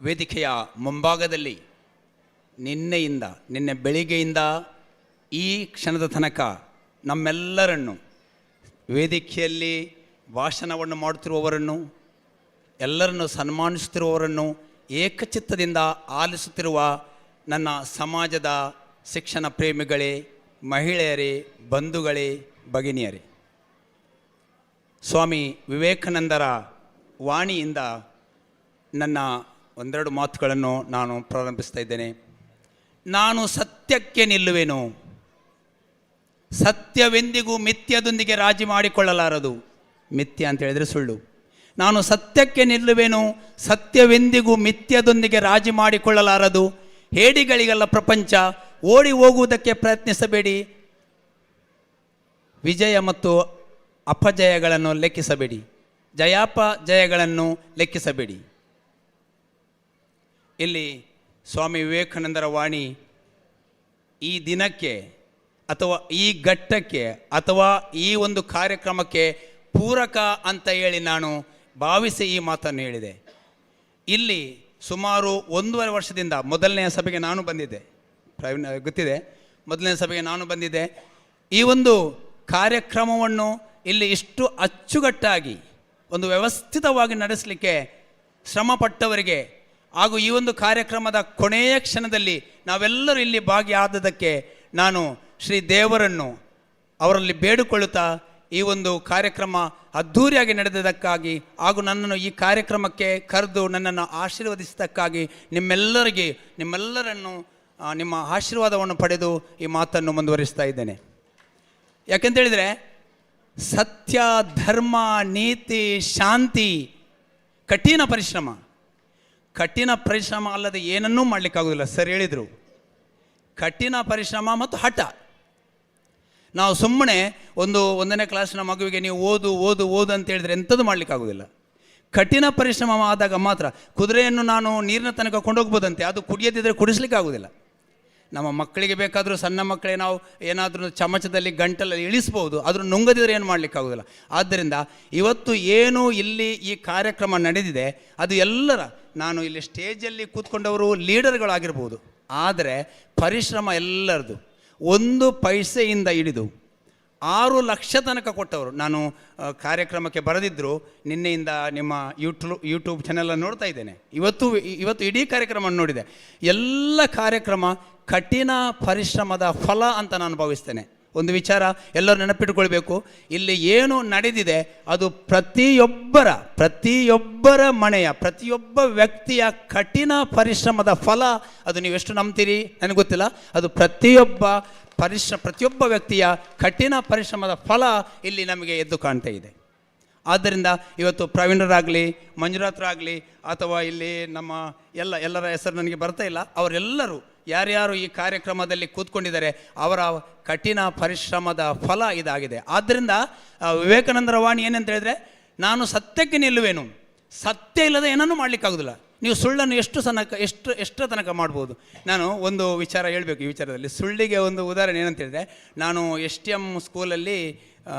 ವೇದಿಕೆಯ ಮುಂಭಾಗದಲ್ಲಿ ನಿನ್ನೆ ಬೆಳಿಗ್ಗೆಯಿಂದ ಈ ಕ್ಷಣದ ತನಕ ನಮ್ಮೆಲ್ಲರನ್ನು ವೇದಿಕೆಯಲ್ಲಿ ಭಾಷಣವನ್ನು ಮಾಡುತ್ತಿರುವವರನ್ನು, ಎಲ್ಲರನ್ನು ಸನ್ಮಾನಿಸುತ್ತಿರುವವರನ್ನು ಏಕಚಿತ್ತದಿಂದ ಆಲಿಸುತ್ತಿರುವ ನನ್ನ ಸಮಾಜದ ಶಿಕ್ಷಣ ಪ್ರೇಮಿಗಳೇ, ಮಹಿಳೆಯರೇ, ಬಂಧುಗಳೇ, ಭಗಿನಿಯರೇ, ಸ್ವಾಮಿ ವಿವೇಕಾನಂದರ ವಾಣಿಯಿಂದ ನನ್ನ ಒಂದೆರಡು ಮಾತುಗಳನ್ನು ನಾನು ಪ್ರಾರಂಭಿಸ್ತಾ ಇದ್ದೇನೆ. ನಾನು ಸತ್ಯಕ್ಕೆ ನಿಲ್ಲುವೆನು, ಸತ್ಯವೆಂದಿಗೂ ಮಿಥ್ಯದೊಂದಿಗೆ ರಾಜಿ ಮಾಡಿಕೊಳ್ಳಲಾರದು. ಮಿಥ್ಯ ಅಂತ ಹೇಳಿದರೆ ಸುಳ್ಳು. ನಾನು ಸತ್ಯಕ್ಕೆ ನಿಲ್ಲುವೆನು, ಸತ್ಯವೆಂದಿಗೂ ಮಿಥ್ಯದೊಂದಿಗೆ ರಾಜಿ ಮಾಡಿಕೊಳ್ಳಲಾರದು. ಹೇಡಿಗಳಿಗೆಲ್ಲ ಪ್ರಪಂಚ, ಓಡಿ ಹೋಗುವುದಕ್ಕೆ ಪ್ರಯತ್ನಿಸಬೇಡಿ. ವಿಜಯ ಮತ್ತು ಅಪಜಯಗಳನ್ನು ಲೆಕ್ಕಿಸಬೇಡಿ, ಜಯಾಪಜಯಗಳನ್ನು ಲೆಕ್ಕಿಸಬೇಡಿ. ಇಲ್ಲಿ ಸ್ವಾಮಿ ವಿವೇಕಾನಂದರ ವಾಣಿ ಈ ದಿನಕ್ಕೆ ಅಥವಾ ಈ ಘಟ್ಟಕ್ಕೆ ಅಥವಾ ಈ ಒಂದು ಕಾರ್ಯಕ್ರಮಕ್ಕೆ ಪೂರಕ ಅಂತ ಹೇಳಿ ನಾನು ಭಾವಿಸಿ ಈ ಮಾತನ್ನು ಹೇಳಿದೆ. ಇಲ್ಲಿ ಸುಮಾರು 1.5 ವರ್ಷದಿಂದ ಮೊದಲನೆಯ ಸಭೆಗೆ ನಾನು ಬಂದಿದ್ದೆ, ಗೊತ್ತಿದೆ, ಮೊದಲನೇ ಸಭೆಗೆ ನಾನು ಬಂದಿದ್ದೆ. ಈ ಒಂದು ಕಾರ್ಯಕ್ರಮವನ್ನು ಇಲ್ಲಿ ಇಷ್ಟು ಅಚ್ಚುಕಟ್ಟಾಗಿ ಒಂದು ವ್ಯವಸ್ಥಿತವಾಗಿ ನಡೆಸಲಿಕ್ಕೆ ಶ್ರಮಪಟ್ಟವರಿಗೆ ಹಾಗೂ ಈ ಒಂದು ಕಾರ್ಯಕ್ರಮದ ಕೊನೆಯ ಕ್ಷಣದಲ್ಲಿ ನಾವೆಲ್ಲರೂ ಇಲ್ಲಿ ಭಾಗಿಯಾದದಕ್ಕೆ ನಾನು ಶ್ರೀ ದೇವರನ್ನು ಅವರಲ್ಲಿ ಬೇಡಿಕೊಳ್ಳುತ್ತಾ ಈ ಒಂದು ಕಾರ್ಯಕ್ರಮ ಅದ್ಧೂರಿಯಾಗಿ ನಡೆದದಕ್ಕಾಗಿ ಹಾಗೂ ನನ್ನನ್ನು ಈ ಕಾರ್ಯಕ್ರಮಕ್ಕೆ ಕರೆದು ನನ್ನನ್ನು ಆಶೀರ್ವದಿಸಿದ್ದಕ್ಕಾಗಿ ನಿಮ್ಮೆಲ್ಲರನ್ನು ನಿಮ್ಮ ಆಶೀರ್ವಾದವನ್ನು ಪಡೆದು ಈ ಮಾತನ್ನು ಮುಂದುವರಿಸ್ತಾ ಇದ್ದೇನೆ. ಯಾಕೆಂತೇಳಿದರೆ ಸತ್ಯ, ಧರ್ಮ, ನೀತಿ, ಶಾಂತಿ ಕಠಿಣ ಪರಿಶ್ರಮ ಅಲ್ಲದೆ ಏನನ್ನೂ ಮಾಡಲಿಕ್ಕಾಗೋದಿಲ್ಲ. ಸರ್ ಹೇಳಿದರು, ಕಠಿಣ ಪರಿಶ್ರಮ ಮತ್ತು ಹಠ. ನಾವು ಸುಮ್ಮನೆ 1ನೇ ಕ್ಲಾಸಿನ ಮಗುವಿಗೆ ನೀವು ಓದು ಅಂತ ಹೇಳಿದ್ರೆ ಎಂಥದ್ದು ಮಾಡಲಿಕ್ಕಾಗೋದಿಲ್ಲ. ಕಠಿಣ ಪರಿಶ್ರಮ ಆದಾಗ ಮಾತ್ರ. ಕುದುರೆಯನ್ನು ನಾನು ನೀರಿನ ತನಕ ಕೊಂಡೋಗ್ಬೋದಂತೆ, ಅದು ಕುಡಿಯದಿದ್ದರೆ ಕುಡಿಸ್ಲಿಕ್ಕೆ ಆಗೋದಿಲ್ಲ. ನಮ್ಮ ಮಕ್ಕಳಿಗೆ ಬೇಕಾದರೂ, ಸಣ್ಣ ಮಕ್ಕಳೇ ನಾವು ಏನಾದರೂ ಚಮಚದಲ್ಲಿ ಗಂಟಲಲ್ಲಿ ಇಳಿಸ್ಬೋದು, ಆದರೂ ನುಂಗದಿದ್ರೆ ಏನು ಮಾಡಲಿಕ್ಕಾಗೋದಿಲ್ಲ. ಆದ್ದರಿಂದ ಇವತ್ತು ಏನು ಇಲ್ಲಿ ಈ ಕಾರ್ಯಕ್ರಮ ನಡೆದಿದೆ ಅದು ಎಲ್ಲರ, ನಾನು ಇಲ್ಲಿ ಸ್ಟೇಜಲ್ಲಿ ಕೂತ್ಕೊಂಡವರು ಲೀಡರ್ಗಳಾಗಿರ್ಬೋದು, ಆದರೆ ಪರಿಶ್ರಮ ಎಲ್ಲರದು. 1 ಪೈಸೆಯಿಂದ ಹಿಡಿದು 6 ಲಕ್ಷ ತನಕ ಕೊಟ್ಟವರು. ನಾನು ಕಾರ್ಯಕ್ರಮಕ್ಕೆ ಬರೆದಿದ್ದರು, ನಿನ್ನೆಯಿಂದ ನಿಮ್ಮ ಯೂಟ್ಯೂಬ್ ಚಾನೆಲನ್ನು ನೋಡ್ತಾ ಇದ್ದೇನೆ. ಇವತ್ತು ಇಡೀ ಕಾರ್ಯಕ್ರಮ ನೋಡಿದೆ. ಎಲ್ಲ ಕಾರ್ಯಕ್ರಮ ಕಠಿಣ ಪರಿಶ್ರಮದ ಫಲ ಅಂತ ನಾನು ಭಾವಿಸ್ತೇನೆ. ಒಂದು ವಿಚಾರ ಎಲ್ಲರೂ ನೆನಪಿಟ್ಟುಕೊಳ್ಬೇಕು, ಇಲ್ಲಿ ಏನು ನಡೆದಿದೆ ಅದು ಪ್ರತಿಯೊಬ್ಬರ ಮನೆಯ ಪ್ರತಿಯೊಬ್ಬ ವ್ಯಕ್ತಿಯ ಕಠಿಣ ಪರಿಶ್ರಮದ ಫಲ. ಅದು ನೀವೆಷ್ಟು ನಂಬ್ತೀರಿ ನನಗೆ ಗೊತ್ತಿಲ್ಲ. ಅದು ಪ್ರತಿಯೊಬ್ಬ ವ್ಯಕ್ತಿಯ ಕಠಿಣ ಪರಿಶ್ರಮದ ಫಲ ಇಲ್ಲಿ ನಮಗೆ ಎದ್ದು ಕಾಣ್ತಾ ಇದೆ. ಆದ್ದರಿಂದ ಇವತ್ತು ಪ್ರವೀಣರಾಗಲಿ, ಮಂಜುನಾಥರಾಗಲಿ, ಅಥವಾ ಇಲ್ಲಿ ನಮ್ಮ ಎಲ್ಲರ ಹೆಸರು ನನಗೆ ಬರ್ತಾ ಇಲ್ಲ, ಅವರೆಲ್ಲರೂ ಯಾರ್ಯಾರು ಈ ಕಾರ್ಯಕ್ರಮದಲ್ಲಿ ಕೂತ್ಕೊಂಡಿದ್ದಾರೆ ಅವರ ಕಠಿಣ ಪರಿಶ್ರಮದ ಫಲ ಇದಾಗಿದೆ. ಆದ್ದರಿಂದ ವಿವೇಕಾನಂದರ ವಾಣಿ ಏನಂತ ಹೇಳಿದ್ರೆ, ನಾನು ಸತ್ಯಕ್ಕೆ ನಿಲ್ಲುವೇನು, ಸತ್ಯ ಇಲ್ಲದೆ ಏನನ್ನೂ ಮಾಡಲಿಕ್ಕಾಗೋದಿಲ್ಲ. ನೀವು ಸುಳ್ಳನ್ನು ಎಷ್ಟು ತನಕ ಮಾಡ್ಬೋದು. ನಾನು ಒಂದು ವಿಚಾರ ಹೇಳಬೇಕು. ಈ ವಿಚಾರದಲ್ಲಿ ಸುಳ್ಳಿಗೆ ಒಂದು ಉದಾಹರಣೆ ಏನಂತ ಹೇಳಿದ್ರೆ, ನಾನು STM ಸ್ಕೂಲಲ್ಲಿ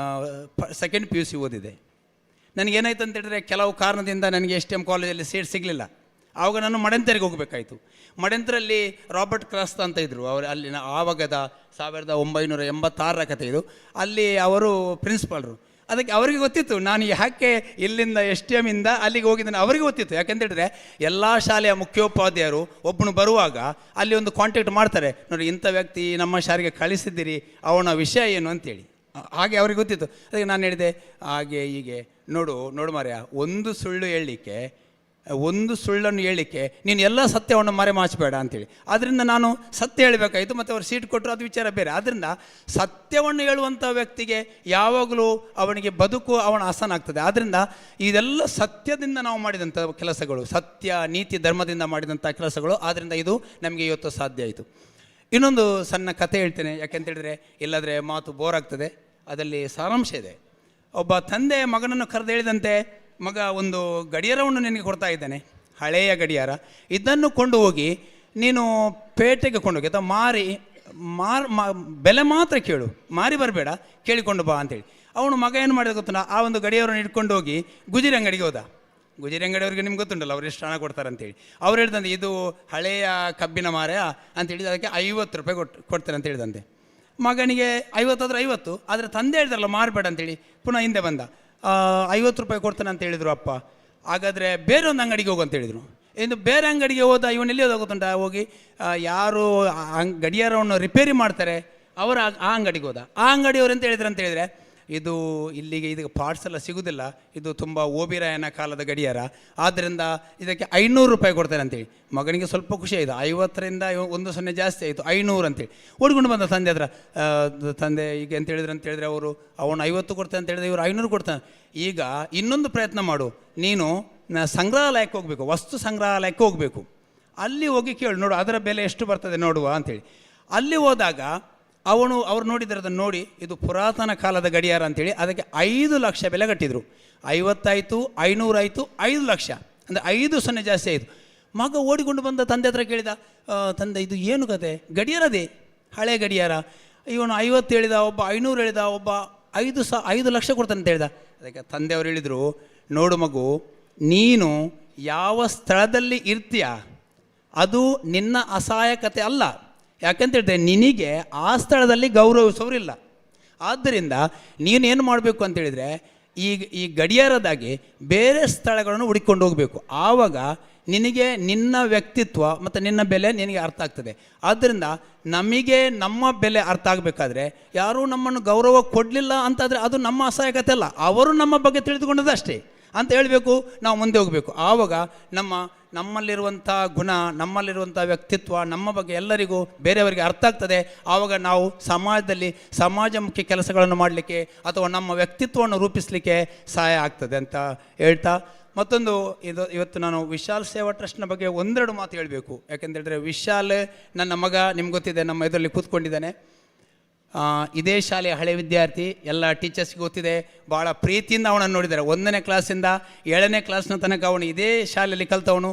2nd PUC ಓದಿದೆ. ನನಗೇನಾಯ್ತು ಅಂತ ಹೇಳಿದ್ರೆ, ಕೆಲವು ಕಾರಣದಿಂದ ನನಗೆ STM ಕಾಲೇಜಲ್ಲಿ ಸೀಟ್ ಸಿಗಲಿಲ್ಲ. ಆವಾಗ ನಾನು ಮಡೆಂತರಿಗೆ ಹೋಗಬೇಕಾಯಿತು. ಮಡೆಂತರಲ್ಲಿ ರಾಬರ್ಟ್ ಕ್ರಾಸ್ತ ಅಂತ ಇದ್ದರು, ಅವರು ಅಲ್ಲಿನ ಆವಾಗದ 1986 ಕಥೆ ಇದು. ಅಲ್ಲಿ ಅವರು ಪ್ರಿನ್ಸಿಪಾಲ್ರು. ಅದಕ್ಕೆ ಅವರಿಗೆ ಗೊತ್ತಿತ್ತು ನಾನು ಯಾಕೆ ಇಲ್ಲಿಂದ STM ಇಂದ ಅಲ್ಲಿಗೆ ಹೋಗಿದ್ದೇನೆ, ಅವರಿಗೆ ಗೊತ್ತಿತ್ತು. ಯಾಕೆಂತೇಳಿದ್ರೆ ಎಲ್ಲ ಶಾಲೆಯ ಮುಖ್ಯೋಪಾಧ್ಯಾಯರು ಒಬ್ಬನು ಬರುವಾಗ ಅಲ್ಲಿ ಒಂದು ಕಾಂಟ್ಯಾಕ್ಟ್ ಮಾಡ್ತಾರೆ, ನೋಡಿ ಇಂಥ ವ್ಯಕ್ತಿ ನಮ್ಮ ಶಾಲೆಗೆ ಕಳಿಸಿದ್ದೀರಿ, ಅವನ ವಿಷಯ ಏನು ಅಂತೇಳಿ. ಹಾಗೆ ಅವ್ರಿಗೆ ಗೊತ್ತಿತ್ತು. ಅದಕ್ಕೆ ನಾನು ಹೇಳಿದೆ, ಹಾಗೆ ಹೀಗೆ ನೋಡು ಮಾರ್ಯ, ಒಂದು ಸುಳ್ಳನ್ನು ಹೇಳಿಕ್ಕೆ ನೀನು ಎಲ್ಲ ಸತ್ಯವನ್ನು ಮರೆಮಾಚಬೇಡ ಅಂತೇಳಿ. ಆದ್ದರಿಂದ ನಾನು ಸತ್ಯ ಹೇಳಬೇಕಾಯಿತು, ಮತ್ತು ಅವರು ಸೀಟ್ ಕೊಟ್ಟರು, ಅದು ವಿಚಾರ ಬೇರೆ. ಆದ್ದರಿಂದ ಸತ್ಯವನ್ನು ಹೇಳುವಂಥ ವ್ಯಕ್ತಿಗೆ ಯಾವಾಗಲೂ ಅವನಿಗೆ ಬದುಕು ಅವನ ಹಸನಾಗ್ತದೆ. ಆದ್ದರಿಂದ ಇದೆಲ್ಲ ಸತ್ಯದಿಂದ ನಾವು ಮಾಡಿದಂಥ ಕೆಲಸಗಳು, ಸತ್ಯ, ನೀತಿ, ಧರ್ಮದಿಂದ ಮಾಡಿದಂಥ ಕೆಲಸಗಳು. ಆದ್ದರಿಂದ ಇದು ನಮಗೆ ಇವತ್ತು ಸಾಧ್ಯ ಆಯಿತು. ಇನ್ನೊಂದು ಸಣ್ಣ ಕಥೆ ಹೇಳ್ತೇನೆ, ಯಾಕೆಂತೇಳಿದರೆ ಇಲ್ಲದ್ರೆ ಮಾತು ಬೋರ್ ಆಗ್ತದೆ. ಅದರಲ್ಲಿ ಸಾರಾಂಶ ಇದೆ. ಒಬ್ಬ ತಂದೆ ಮಗನನ್ನು ಕರೆದು ಹೇಳಿದಂತೆ, ಮಗ ಒಂದು ಗಡಿಯಾರವನ್ನು ನಿನಗೆ ಕೊಡ್ತಾ ಇದ್ದಾನೆ, ಹಳೆಯ ಗಡಿಯಾರ, ಇದನ್ನು ಕೊಂಡು ಹೋಗಿ ನೀನು ಪೇಟೆಗೆ ಕೊಂಡೋಗಿ ಅಥವಾ ಬೆಲೆ ಮಾತ್ರ ಕೇಳು, ಮಾರಿ ಬರಬೇಡ, ಕೇಳಿಕೊಂಡು ಬಾ ಅಂತೇಳಿ. ಅವನು ಮಗ ಏನು ಮಾಡಿದ ಗೊತ್ತುಂಟ, ಆ ಒಂದು ಗಡಿಯಾರವನ್ನು ಇಟ್ಕೊಂಡು ಹೋಗಿ ಗುಜಿರಿ ಅಂಗಡಿಗೆ ಹೋದ. ಗುಜಿರಿ ಅಂಗಡಿಯವ್ರಿಗೆ ನಿಮ್ಗೆ ಗೊತ್ತುಂಟಲ್ಲ ಅವ್ರು ಎಷ್ಟು ಹಣ ಕೊಡ್ತಾರೆ ಅಂತೇಳಿ. ಅವ್ರು ಹೇಳ್ದಂತೆ, ಇದು ಹಳೆಯ ಕಬ್ಬಿನ ಮಾರ ಅಂತೇಳಿದ, ಅದಕ್ಕೆ 50 ರೂಪಾಯಿ ಕೊಡ್ತಾರೆ ಅಂತ ಹೇಳಿದಂತೆ. ಮಗನಿಗೆ 50 ಆದರೆ 50, ಆದರೆ ತಂದೆ ಹೇಳಿದ್ರಲ್ಲ ಮಾರಬೇಡ ಅಂತೇಳಿ, ಪುನಃ ಹಿಂದೆ ಬಂದ. 50 ರೂಪಾಯಿ ಕೊಡ್ತಾನೆ ಅಂತ ಹೇಳಿದರು ಅಪ್ಪ. ಹಾಗಾದರೆ ಬೇರೆ ಒಂದು ಅಂಗಡಿಗೆ ಹೋಗು ಅಂತ ಹೇಳಿದರು. ಇನ್ನು ಬೇರೆ ಅಂಗಡಿಗೆ ಹೋದ. ಇವನೆಲ್ಲಿ ಹೋದ ಗೊತ್ತುಂಟ, ಹೋಗಿ ಯಾರು ಗಡಿಯಾರವನ್ನು ರಿಪೇರಿ ಮಾಡ್ತಾರೆ ಅವರ ಆ ಅಂಗಡಿಗೆ ಹೋದ. ಆ ಅಂಗಡಿಯವರು ಅಂತ ಹೇಳಿದ್ರು ಅಂತ ಹೇಳಿದರೆ, ಇದು ಇಲ್ಲಿಗೆ ಇದಕ್ಕೆ ಪಾರ್ಟ್ಸ್ ಎಲ್ಲ ಸಿಗೋದಿಲ್ಲ, ಇದು ತುಂಬ ಓಬಿರಾಯನ ಕಾಲದ ಗಡಿಯಾರ, ಆದ್ದರಿಂದ ಇದಕ್ಕೆ 500 ರೂಪಾಯಿ ಕೊಡ್ತಾರೆ ಅಂತೇಳಿ. ಮಗನಿಗೆ ಸ್ವಲ್ಪ ಖುಷಿ ಆಯಿತು. 50ರಿಂದ 10 ಜಾಸ್ತಿ ಆಯಿತು, 500 ಅಂತೇಳಿ ಓಡ್ಕೊಂಡು ಬಂದ ತಂದೆ ಹತ್ರ. ತಂದೆ ಈಗ ಅಂತ ಹೇಳಿದ್ರೆ ಅವರು ಅವನು 50 ಕೊಡ್ತಾನೆ ಅಂತ ಹೇಳಿದ್ರೆ ಇವರು 500 ಕೊಡ್ತಾನೆ. ಈಗ ಇನ್ನೊಂದು ಪ್ರಯತ್ನ ಮಾಡು, ನೀನು ಸಂಗ್ರಹಾಲಯಕ್ಕೆ ಹೋಗಬೇಕು, ವಸ್ತು ಸಂಗ್ರಹಾಲಯಕ್ಕೆ ಹೋಗಬೇಕು. ಅಲ್ಲಿ ಹೋಗಿ ಕೇಳು, ನೋಡು ಅದರ ಬೆಲೆ ಎಷ್ಟು ಬರ್ತದೆ ನೋಡುವ ಅಂತೇಳಿ. ಅಲ್ಲಿ ಹೋದಾಗ ಅವ್ರು ನೋಡಿದರೆ ಅದನ್ನು ನೋಡಿ, ಇದು ಪುರಾತನ ಕಾಲದ ಗಡಿಯಾರ ಅಂತೇಳಿ ಅದಕ್ಕೆ 5 ಲಕ್ಷ ಬೆಲೆ ಕಟ್ಟಿದರು. 50 ಆಯಿತು, 500 ಆಯಿತು, 5 ಲಕ್ಷ, ಅಂದರೆ 5 ಜಾಸ್ತಿ ಆಯಿತು. ಮಗ ಓಡಿಕೊಂಡು ಬಂದ ತಂದೆ ಹತ್ರ ಕೇಳಿದ, ತಂದೆ ಇದು ಏನು ಕತೆ, ಗಡಿಯಾರದೇ ಹಳೆ ಗಡಿಯಾರ. ಇವನು 50 ಹೇಳಿದ, ಒಬ್ಬ 500 ಹೇಳಿದ, ಒಬ್ಬ 5 ಲಕ್ಷ ಕೊಡ್ತಾನೆ ಅಂತ ಹೇಳ್ದ. ಅದಕ್ಕೆ ತಂದೆಯವರು ಹೇಳಿದರು, ನೋಡು ಮಗು, ನೀನು ಯಾವ ಸ್ಥಳದಲ್ಲಿ ಇರ್ತೀಯ ಅದು ನಿನ್ನ ಅಸಹಾಯಕತೆ ಅಲ್ಲ. ಯಾಕಂತ ಹೇಳಿದ್ರೆ ನಿನಗೆ ಆ ಸ್ಥಳದಲ್ಲಿ ಗೌರವಿಸೋರಿಲ್ಲ. ಆದ್ದರಿಂದ ನೀನೇನು ಮಾಡಬೇಕು ಅಂತೇಳಿದರೆ ಈ ಗಡಿಯಾರದಾಗಿ ಬೇರೆ ಸ್ಥಳಗಳನ್ನು ಹುಡುಕೊಂಡು ಹೋಗಬೇಕು. ಆವಾಗ ನಿನಗೆ ನಿನ್ನ ವ್ಯಕ್ತಿತ್ವ ಮತ್ತು ನಿನ್ನ ಬೆಲೆ ನಿನಗೆ ಅರ್ಥ ಆಗ್ತದೆ. ಆದ್ದರಿಂದ ನಮಗೆ ನಮ್ಮ ಬೆಲೆ ಅರ್ಥ ಆಗಬೇಕಾದ್ರೆ ಯಾರೂ ನಮ್ಮನ್ನು ಗೌರವ ಕೊಡಲಿಲ್ಲ ಅಂತಾದರೆ ಅದು ನಮ್ಮ ಅಸಹಾಯಕತೆ ಅಲ್ಲ, ಅವರು ನಮ್ಮ ಬಗ್ಗೆ ತಿಳಿದುಕೊಂಡದ್ದು ಅಷ್ಟೇ ಅಂತ ಹೇಳಬೇಕು. ನಾವು ಮುಂದೆ ಹೋಗಬೇಕು. ಆವಾಗ ನಮ್ಮಲ್ಲಿರುವಂಥ ಗುಣ, ನಮ್ಮಲ್ಲಿರುವಂಥ ವ್ಯಕ್ತಿತ್ವ, ನಮ್ಮ ಬಗ್ಗೆ ಎಲ್ಲರಿಗೂ ಬೇರೆಯವರಿಗೆ ಅರ್ಥ ಆಗ್ತದೆ. ಆವಾಗ ನಾವು ಸಮಾಜದಲ್ಲಿ ಸಮಾಜಮುಖಿ ಕೆಲಸಗಳನ್ನು ಮಾಡಲಿಕ್ಕೆ ಅಥವಾ ನಮ್ಮ ವ್ಯಕ್ತಿತ್ವವನ್ನು ರೂಪಿಸಲಿಕ್ಕೆ ಸಹಾಯ ಆಗ್ತದೆ ಅಂತ ಹೇಳ್ತಾ, ಮತ್ತೊಂದು ಇವತ್ತು ನಾನು ವಿಶಾಲ್ ಸೇವಾ ಟ್ರಸ್ಟ್ನ ಬಗ್ಗೆ ಒಂದೆರಡು ಮಾತು ಹೇಳಬೇಕು. ಯಾಕೆಂತೇಳಿದ್ರೆ ವಿಶಾಲ್ ನನ್ನ ಮಗ, ನಿಮ್ಗೆ ಗೊತ್ತಿದೆ, ನಮ್ಮ ಇದರಲ್ಲಿ ಕೂತ್ಕೊಂಡಿದ್ದಾನೆ. ಇದೇ ಶಾಲೆಯ ಹಳೆ ವಿದ್ಯಾರ್ಥಿ, ಎಲ್ಲ ಟೀಚರ್ಸ್ಗೆ ಗೊತ್ತಿದೆ. ಭಾಳ ಪ್ರೀತಿಯಿಂದ ಅವನನ್ನು ನೋಡಿದ್ದಾರೆ. 1ನೇ ಕ್ಲಾಸಿಂದ 7ನೇ ಕ್ಲಾಸ್ನ ತನಕ ಅವನು ಇದೇ ಶಾಲೆಯಲ್ಲಿ ಕಲಿತವನು.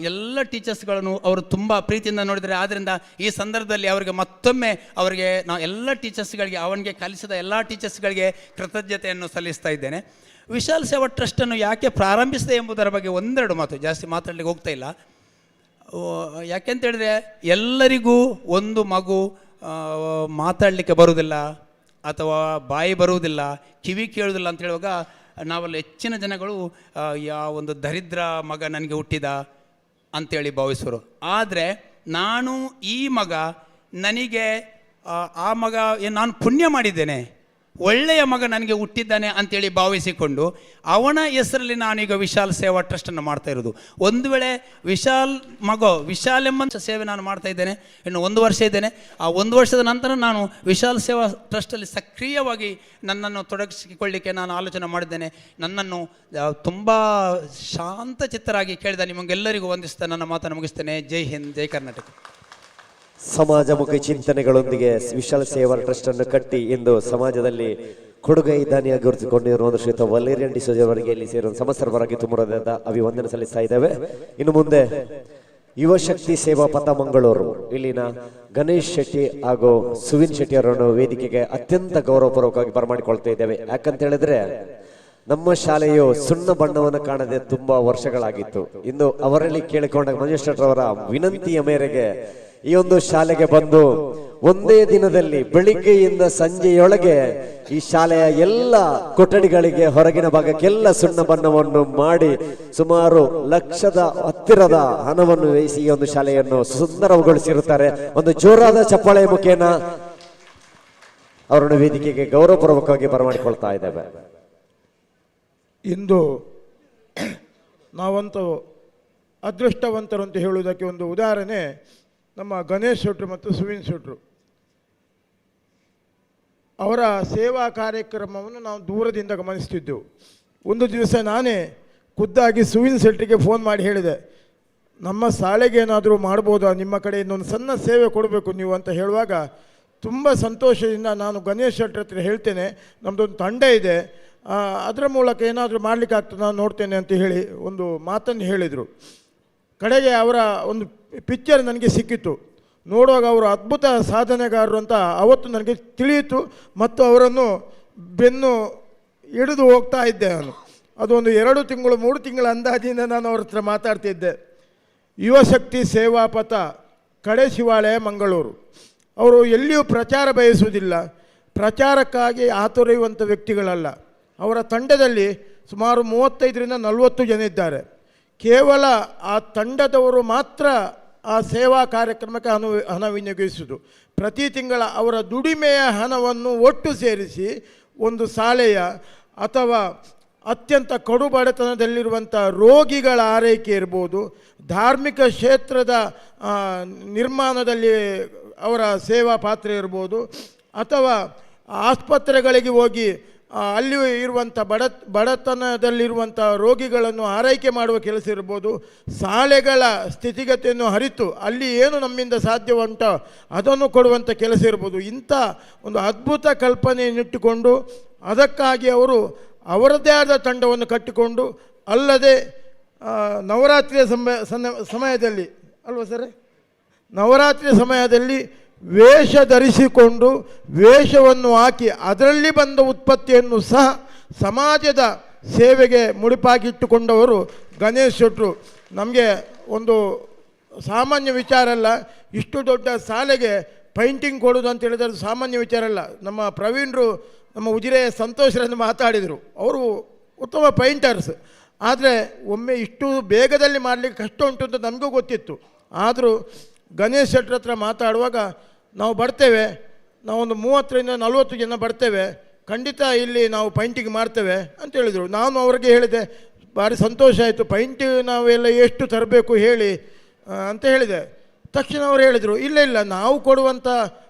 ಎಲ್ಲ ಟೀಚರ್ಸ್ಗಳನ್ನು ಅವರು ತುಂಬ ಪ್ರೀತಿಯಿಂದ ನೋಡಿದ್ದಾರೆ. ಆದ್ದರಿಂದ ಈ ಸಂದರ್ಭದಲ್ಲಿ ಅವರಿಗೆ ಮತ್ತೊಮ್ಮೆ ನಾವು ಎಲ್ಲ ಟೀಚರ್ಸ್ಗಳಿಗೆ, ಅವನಿಗೆ ಕಲಿಸಿದ ಎಲ್ಲ ಟೀಚರ್ಸ್ಗಳಿಗೆ ಕೃತಜ್ಞತೆಯನ್ನು ಸಲ್ಲಿಸ್ತಾ ಇದ್ದೇನೆ. ವಿಶಾಲ್ ಸೇವಾ ಟ್ರಸ್ಟನ್ನು ಯಾಕೆ ಪ್ರಾರಂಭಿಸಿದೆ ಎಂಬುದರ ಬಗ್ಗೆ ಒಂದೆರಡು ಮಾತು, ಜಾಸ್ತಿ ಮಾತಾಡಲಿಕ್ಕೆ ಹೋಗ್ತಾ ಇಲ್ಲ. ಯಾಕೆಂತೇಳಿದ್ರೆ ಎಲ್ಲರಿಗೂ ಒಂದು ಮಗು ಮಾತಾಡಲಿಕ್ಕೆ ಬರುವುದಿಲ್ಲ ಅಥವಾ ಬಾಯಿ ಬರುವುದಿಲ್ಲ, ಕಿವಿ ಕೇಳುವುದಿಲ್ಲ ಅಂತ ಹೇಳುವಾಗ ನಾವಲ್ಲಿ ಹೆಚ್ಚಿನ ಜನಗಳು ಒಂದು ದರಿದ್ರ ಮಗ ನನಗೆ ಹುಟ್ಟಿದ ಅಂಥೇಳಿ ಭಾವಿಸೋರು. ಆದರೆ ನಾನು ಈ ಮಗ ನನಗೆ ಆ ಮಗ ನಾನು ಪುಣ್ಯ ಮಾಡಿದ್ದೇನೆ, ಒಳ್ಳೆಯ ಮಗ ನನಗೆ ಹುಟ್ಟಿದ್ದಾನೆ ಅಂಥೇಳಿ ಭಾವಿಸಿಕೊಂಡು ಅವನ ಹೆಸರಲ್ಲಿ ನಾನೀಗ ವಿಶಾಲ್ ಸೇವಾ ಟ್ರಸ್ಟನ್ನು ಮಾಡ್ತಾ ಇರೋದು. ಒಂದು ವೇಳೆ ವಿಶಾಲ್ ಎಂಬ ಸೇವೆ ನಾನು ಮಾಡ್ತಾ ಇದ್ದೇನೆ. ಇನ್ನು 1 ವರ್ಷ ಇದ್ದೇನೆ. ಆ 1 ವರ್ಷದ ನಂತರ ನಾನು ವಿಶಾಲ್ ಸೇವಾ ಟ್ರಸ್ಟಲ್ಲಿ ಸಕ್ರಿಯವಾಗಿ ನನ್ನನ್ನು ತೊಡಗಿಸಿಕೊಳ್ಳಿಕ್ಕೆ ನಾನು ಆಲೋಚನೆ ಮಾಡಿದ್ದೇನೆ. ನನ್ನನ್ನು ತುಂಬ ಶಾಂತ ಚಿತ್ತರಾಗಿ ಕೇಳಿದ ನಿಮಗೆಲ್ಲರಿಗೂ ವಂದಿಸ್ತಾ ನನ್ನ ಮಾತನ್ನು ಮುಗಿಸ್ತೇನೆ. ಜೈ ಹಿಂದ್, ಜೈ ಕರ್ನಾಟಕ. ಸಮಾಜಮುಖಿ ಚಿಂತನೆಗಳೊಂದಿಗೆ ವಿಶಾಲ್ ಸೇವಾ ಟ್ರಸ್ಟ್ ಅನ್ನು ಕಟ್ಟಿ ಇಂದು ಸಮಾಜದಲ್ಲಿ ಕೊಡುಗೈ ದಾನಿಯಾಗಿ ಗುರುತಿಸಿಕೊಂಡಿರುವ ಶ್ರೀಯುತ ವಲೇರಿಯನ್ ಡಿಸೋಜ ಅವರಿಗೆ ಇಲ್ಲಿ ಸೇರುವ ಸಮಸ್ತರವರಾಗಿ ತುಂಬುವುದಾದ ಅಭಿವಂದನೆ ಸಲ್ಲಿಸ್ತಾ ಇದ್ದೇವೆ. ಇನ್ನು ಮುಂದೆ ಯುವ ಶಕ್ತಿ ಸೇವಾ ಪಥ ಮಂಗಳೂರು ಇಲ್ಲಿನ ಗಣೇಶ್ ಶೆಟ್ಟಿ ಹಾಗೂ ಸುವಿನ್ ಶೆಟ್ಟಿ ಅವರನ್ನು ವೇದಿಕೆಗೆ ಅತ್ಯಂತ ಗೌರವಪೂರ್ವಕವಾಗಿ ಬರಮಾಡಿಕೊಳ್ತಾ ಇದ್ದೇವೆ. ಯಾಕಂತ ಹೇಳಿದ್ರೆ ನಮ್ಮ ಶಾಲೆಯು ಸುಣ್ಣ ಬಣ್ಣವನ್ನು ಕಾಣದೆ ತುಂಬಾ ವರ್ಷಗಳಾಗಿತ್ತು. ಇನ್ನು ಅವರಲ್ಲಿ ಕೇಳಿಕೊಂಡ ಮಂಜೇಶ್ ಅವರ ವಿನಂತಿಯ ಮೇರೆಗೆ ಈ ಒಂದು ಶಾಲೆಗೆ ಬಂದು ಒಂದೇ ದಿನದಲ್ಲಿ ಬೆಳಿಗ್ಗೆಯಿಂದ ಸಂಜೆಯೊಳಗೆ ಈ ಶಾಲೆಯ ಎಲ್ಲ ಕೊಠಡಿಗಳಿಗೆ ಹೊರಗಿನ ಭಾಗಕ್ಕೆಲ್ಲ ಸುಣ್ಣ ಬಣ್ಣವನ್ನು ಮಾಡಿ ಸುಮಾರು 1,00,000 ಹತ್ತಿರದ ಹಣವನ್ನು ವ್ಯಯಿಸಿ ಈ ಒಂದು ಶಾಲೆಯನ್ನು ಸುಂದರಗೊಳಿಸಿರುತ್ತಾರೆ. ಒಂದು ಜೋರಾದ ಚಪ್ಪಾಳೆಯ ಮುಖೇನ ಅವರನ್ನು ವೇದಿಕೆಗೆ ಗೌರವಪೂರ್ವಕವಾಗಿ ಬರಮಾಡಿಕೊಳ್ತಾ ಇದ್ದೇವೆ. ಇಂದು ನಾವಂತೂ ಅದೃಷ್ಟವಂತರು ಅಂತ ಹೇಳುವುದಕ್ಕೆ ಒಂದು ಉದಾಹರಣೆ ನಮ್ಮ ಗಣೇಶ್ ಶೆಟ್ರು ಮತ್ತು ಸುವಿನ್ ಶೆಟ್ರು. ಅವರ ಸೇವಾ ಕಾರ್ಯಕ್ರಮವನ್ನು ನಾವು ದೂರದಿಂದ ಗಮನಿಸ್ತಿದ್ದೆವು. ಒಂದು ದಿವಸ ನಾನೇ ಖುದ್ದಾಗಿ ಸುವಿನ್ ಶೆಟ್ರಿಗೆ ಫೋನ್ ಮಾಡಿ ಹೇಳಿದೆ, ನಮ್ಮ ಶಾಲೆಗೆ ಏನಾದರೂ ಮಾಡ್ಬೋದಾ, ನಿಮ್ಮ ಕಡೆ ಇನ್ನೊಂದು ಸಣ್ಣ ಸೇವೆ ಕೊಡಬೇಕು ನೀವು ಅಂತ ಹೇಳುವಾಗ ತುಂಬ ಸಂತೋಷದಿಂದ ನಾನು ಗಣೇಶ್ ಶೆಟ್ರ ಹತ್ರ ಹೇಳ್ತೇನೆ, ನಮ್ಮದೊಂದು ತಂಡ ಇದೆ, ಅದರ ಮೂಲಕ ಏನಾದರೂ ಮಾಡಲಿಕ್ಕೆ ಆಗ್ತದೆ ನಾನು ನೋಡ್ತೇನೆ ಅಂತ ಹೇಳಿ ಒಂದು ಮಾತನ್ನು ಹೇಳಿದರು. ಕಡೆಗೆ ಅವರ ಒಂದು ಪಿಕ್ಚರ್ ನನಗೆ ಸಿಕ್ಕಿತ್ತು. ನೋಡುವಾಗ ಅವರು ಅದ್ಭುತ ಸಾಧನೆಗಾರರು ಅಂತ ಅವತ್ತು ನನಗೆ ತಿಳಿಯಿತು ಮತ್ತು ಅವರನ್ನು ಬೆನ್ನು ಹಿಡಿದು ಹೋಗ್ತಾ ಇದ್ದೆ ನಾನು. ಅದೊಂದು 2 ತಿಂಗಳು 3 ತಿಂಗಳ ಅಂದಾಜಿಂದ ನಾನು ಅವ್ರ ಹತ್ರ ಮಾತಾಡ್ತಿದ್ದೆ. ಯುವಶಕ್ತಿ ಸೇವಾ ಪಥ ಕಡೆ ಶಿವಾಲಯ ಮಂಗಳೂರು. ಅವರು ಎಲ್ಲಿಯೂ ಪ್ರಚಾರ ಬಯಸುವುದಿಲ್ಲ, ಪ್ರಚಾರಕ್ಕಾಗಿ ಆತುರೆಯುವಂಥ ವ್ಯಕ್ತಿಗಳಲ್ಲ. ಅವರ ತಂಡದಲ್ಲಿ ಸುಮಾರು 35ರಿಂದ 40 ಜನ ಇದ್ದಾರೆ. ಕೇವಲ ಆ ತಂಡದವರು ಮಾತ್ರ ಆ ಸೇವಾ ಕಾರ್ಯಕ್ರಮಕ್ಕೆ ಹಣ ವಿನಿಯೋಗಿಸುವುದು. ಪ್ರತಿ ತಿಂಗಳ ಅವರ ದುಡಿಮೆಯ ಹಣವನ್ನು ಒಟ್ಟು ಸೇರಿಸಿ ಒಂದು ಶಾಲೆಯ ಅಥವಾ ಅತ್ಯಂತ ಕಡು ಬಡತನದಲ್ಲಿರುವಂಥ ರೋಗಿಗಳ ಆರೈಕೆ ಇರ್ಬೋದು, ಧಾರ್ಮಿಕ ಕ್ಷೇತ್ರದ ನಿರ್ಮಾಣದಲ್ಲಿ ಅವರ ಸೇವಾ ಪಾತ್ರ ಇರ್ಬೋದು, ಅಥವಾ ಆಸ್ಪತ್ರೆಗಳಿಗೆ ಹೋಗಿ ಅಲ್ಲಿ ಇರುವಂಥ ಬಡತನದಲ್ಲಿರುವಂಥ ರೋಗಿಗಳನ್ನು ಆರೈಕೆ ಮಾಡುವ ಕೆಲಸ ಇರ್ಬೋದು, ಶಾಲೆಗಳ ಸ್ಥಿತಿಗತಿಯನ್ನು ಅರಿತು ಅಲ್ಲಿ ಏನು ನಮ್ಮಿಂದ ಸಾಧ್ಯ ಉಂಟೋ ಅದನ್ನು ಕೊಡುವಂಥ ಕೆಲಸ ಇರ್ಬೋದು. ಇಂಥ ಒಂದು ಅದ್ಭುತ ಕಲ್ಪನೆಯನ್ನಿಟ್ಟುಕೊಂಡು ಅದಕ್ಕಾಗಿ ಅವರು ಅವರದ್ದೇ ಆದ ತಂಡವನ್ನು ಕಟ್ಟಿಕೊಂಡು, ಅಲ್ಲದೆ ನವರಾತ್ರಿಯ ಸಮಯದಲ್ಲಿ ಅಲ್ವಾ ಸರ್, ನವರಾತ್ರಿಯ ಸಮಯದಲ್ಲಿ ವೇಷ ಧರಿಸಿಕೊಂಡು ವೇಷವನ್ನು ಹಾಕಿ ಅದರಲ್ಲಿ ಬಂದ ಉತ್ಪತ್ತಿಯನ್ನು ಸಹ ಸಮಾಜದ ಸೇವೆಗೆ ಮುಡಿಪಾಗಿಟ್ಟುಕೊಂಡವರು ಗಣೇಶ್ ಶೆಟ್ಟರು. ನಮಗೆ ಒಂದು ಸಾಮಾನ್ಯ ವಿಚಾರ ಅಲ್ಲ, ಇಷ್ಟು ದೊಡ್ಡ ಶಾಲೆಗೆ ಪೈಂಟಿಂಗ್ ಕೊಡೋದು ಅಂತ ಹೇಳಿದ್ರೆ ಅದು ಸಾಮಾನ್ಯ ವಿಚಾರ ಅಲ್ಲ. ನಮ್ಮ ಪ್ರವೀಣರು ನಮ್ಮ ಉಜಿರೆಯ ಸಂತೋಷರನ್ನು ಮಾತಾಡಿದರು, ಅವರು ಉತ್ತಮ ಪೈಂಟರ್ಸ್. ಆದರೆ ಒಮ್ಮೆ ಇಷ್ಟು ಬೇಗದಲ್ಲಿ ಮಾಡಲಿಕ್ಕೆ ಕಷ್ಟ ಉಂಟು ಅಂತ ನಮಗೂ ಗೊತ್ತಿತ್ತು. ಆದರೂ ಗಣೇಶ್ ಶೆಟ್ಟರ ಹತ್ರ ಮಾತಾಡುವಾಗ ನಾವು ಬರ್ತೇವೆ, ನಾವೊಂದು 30ರಿಂದ 40 ಜನ ಬರ್ತೇವೆ, ಖಂಡಿತ ಇಲ್ಲಿ ನಾವು ಪೈಂಟಿಂಗ್ ಮಾಡ್ತೇವೆ ಅಂತ ಹೇಳಿದರು. ನಾನು ಅವರಿಗೆ ಹೇಳಿದೆ, ಭಾರಿ ಸಂತೋಷ ಆಯಿತು, ಪೈಂಟಿಂಗ್ ನಾವೆಲ್ಲ ಎಷ್ಟು ತರಬೇಕು ಹೇಳಿ ಅಂತ ಹೇಳಿದೆ. ತಕ್ಷಣ ಅವರು ಹೇಳಿದರು, ಇಲ್ಲ ಇಲ್ಲ, ನಾವು ಕೊಡುವಂಥ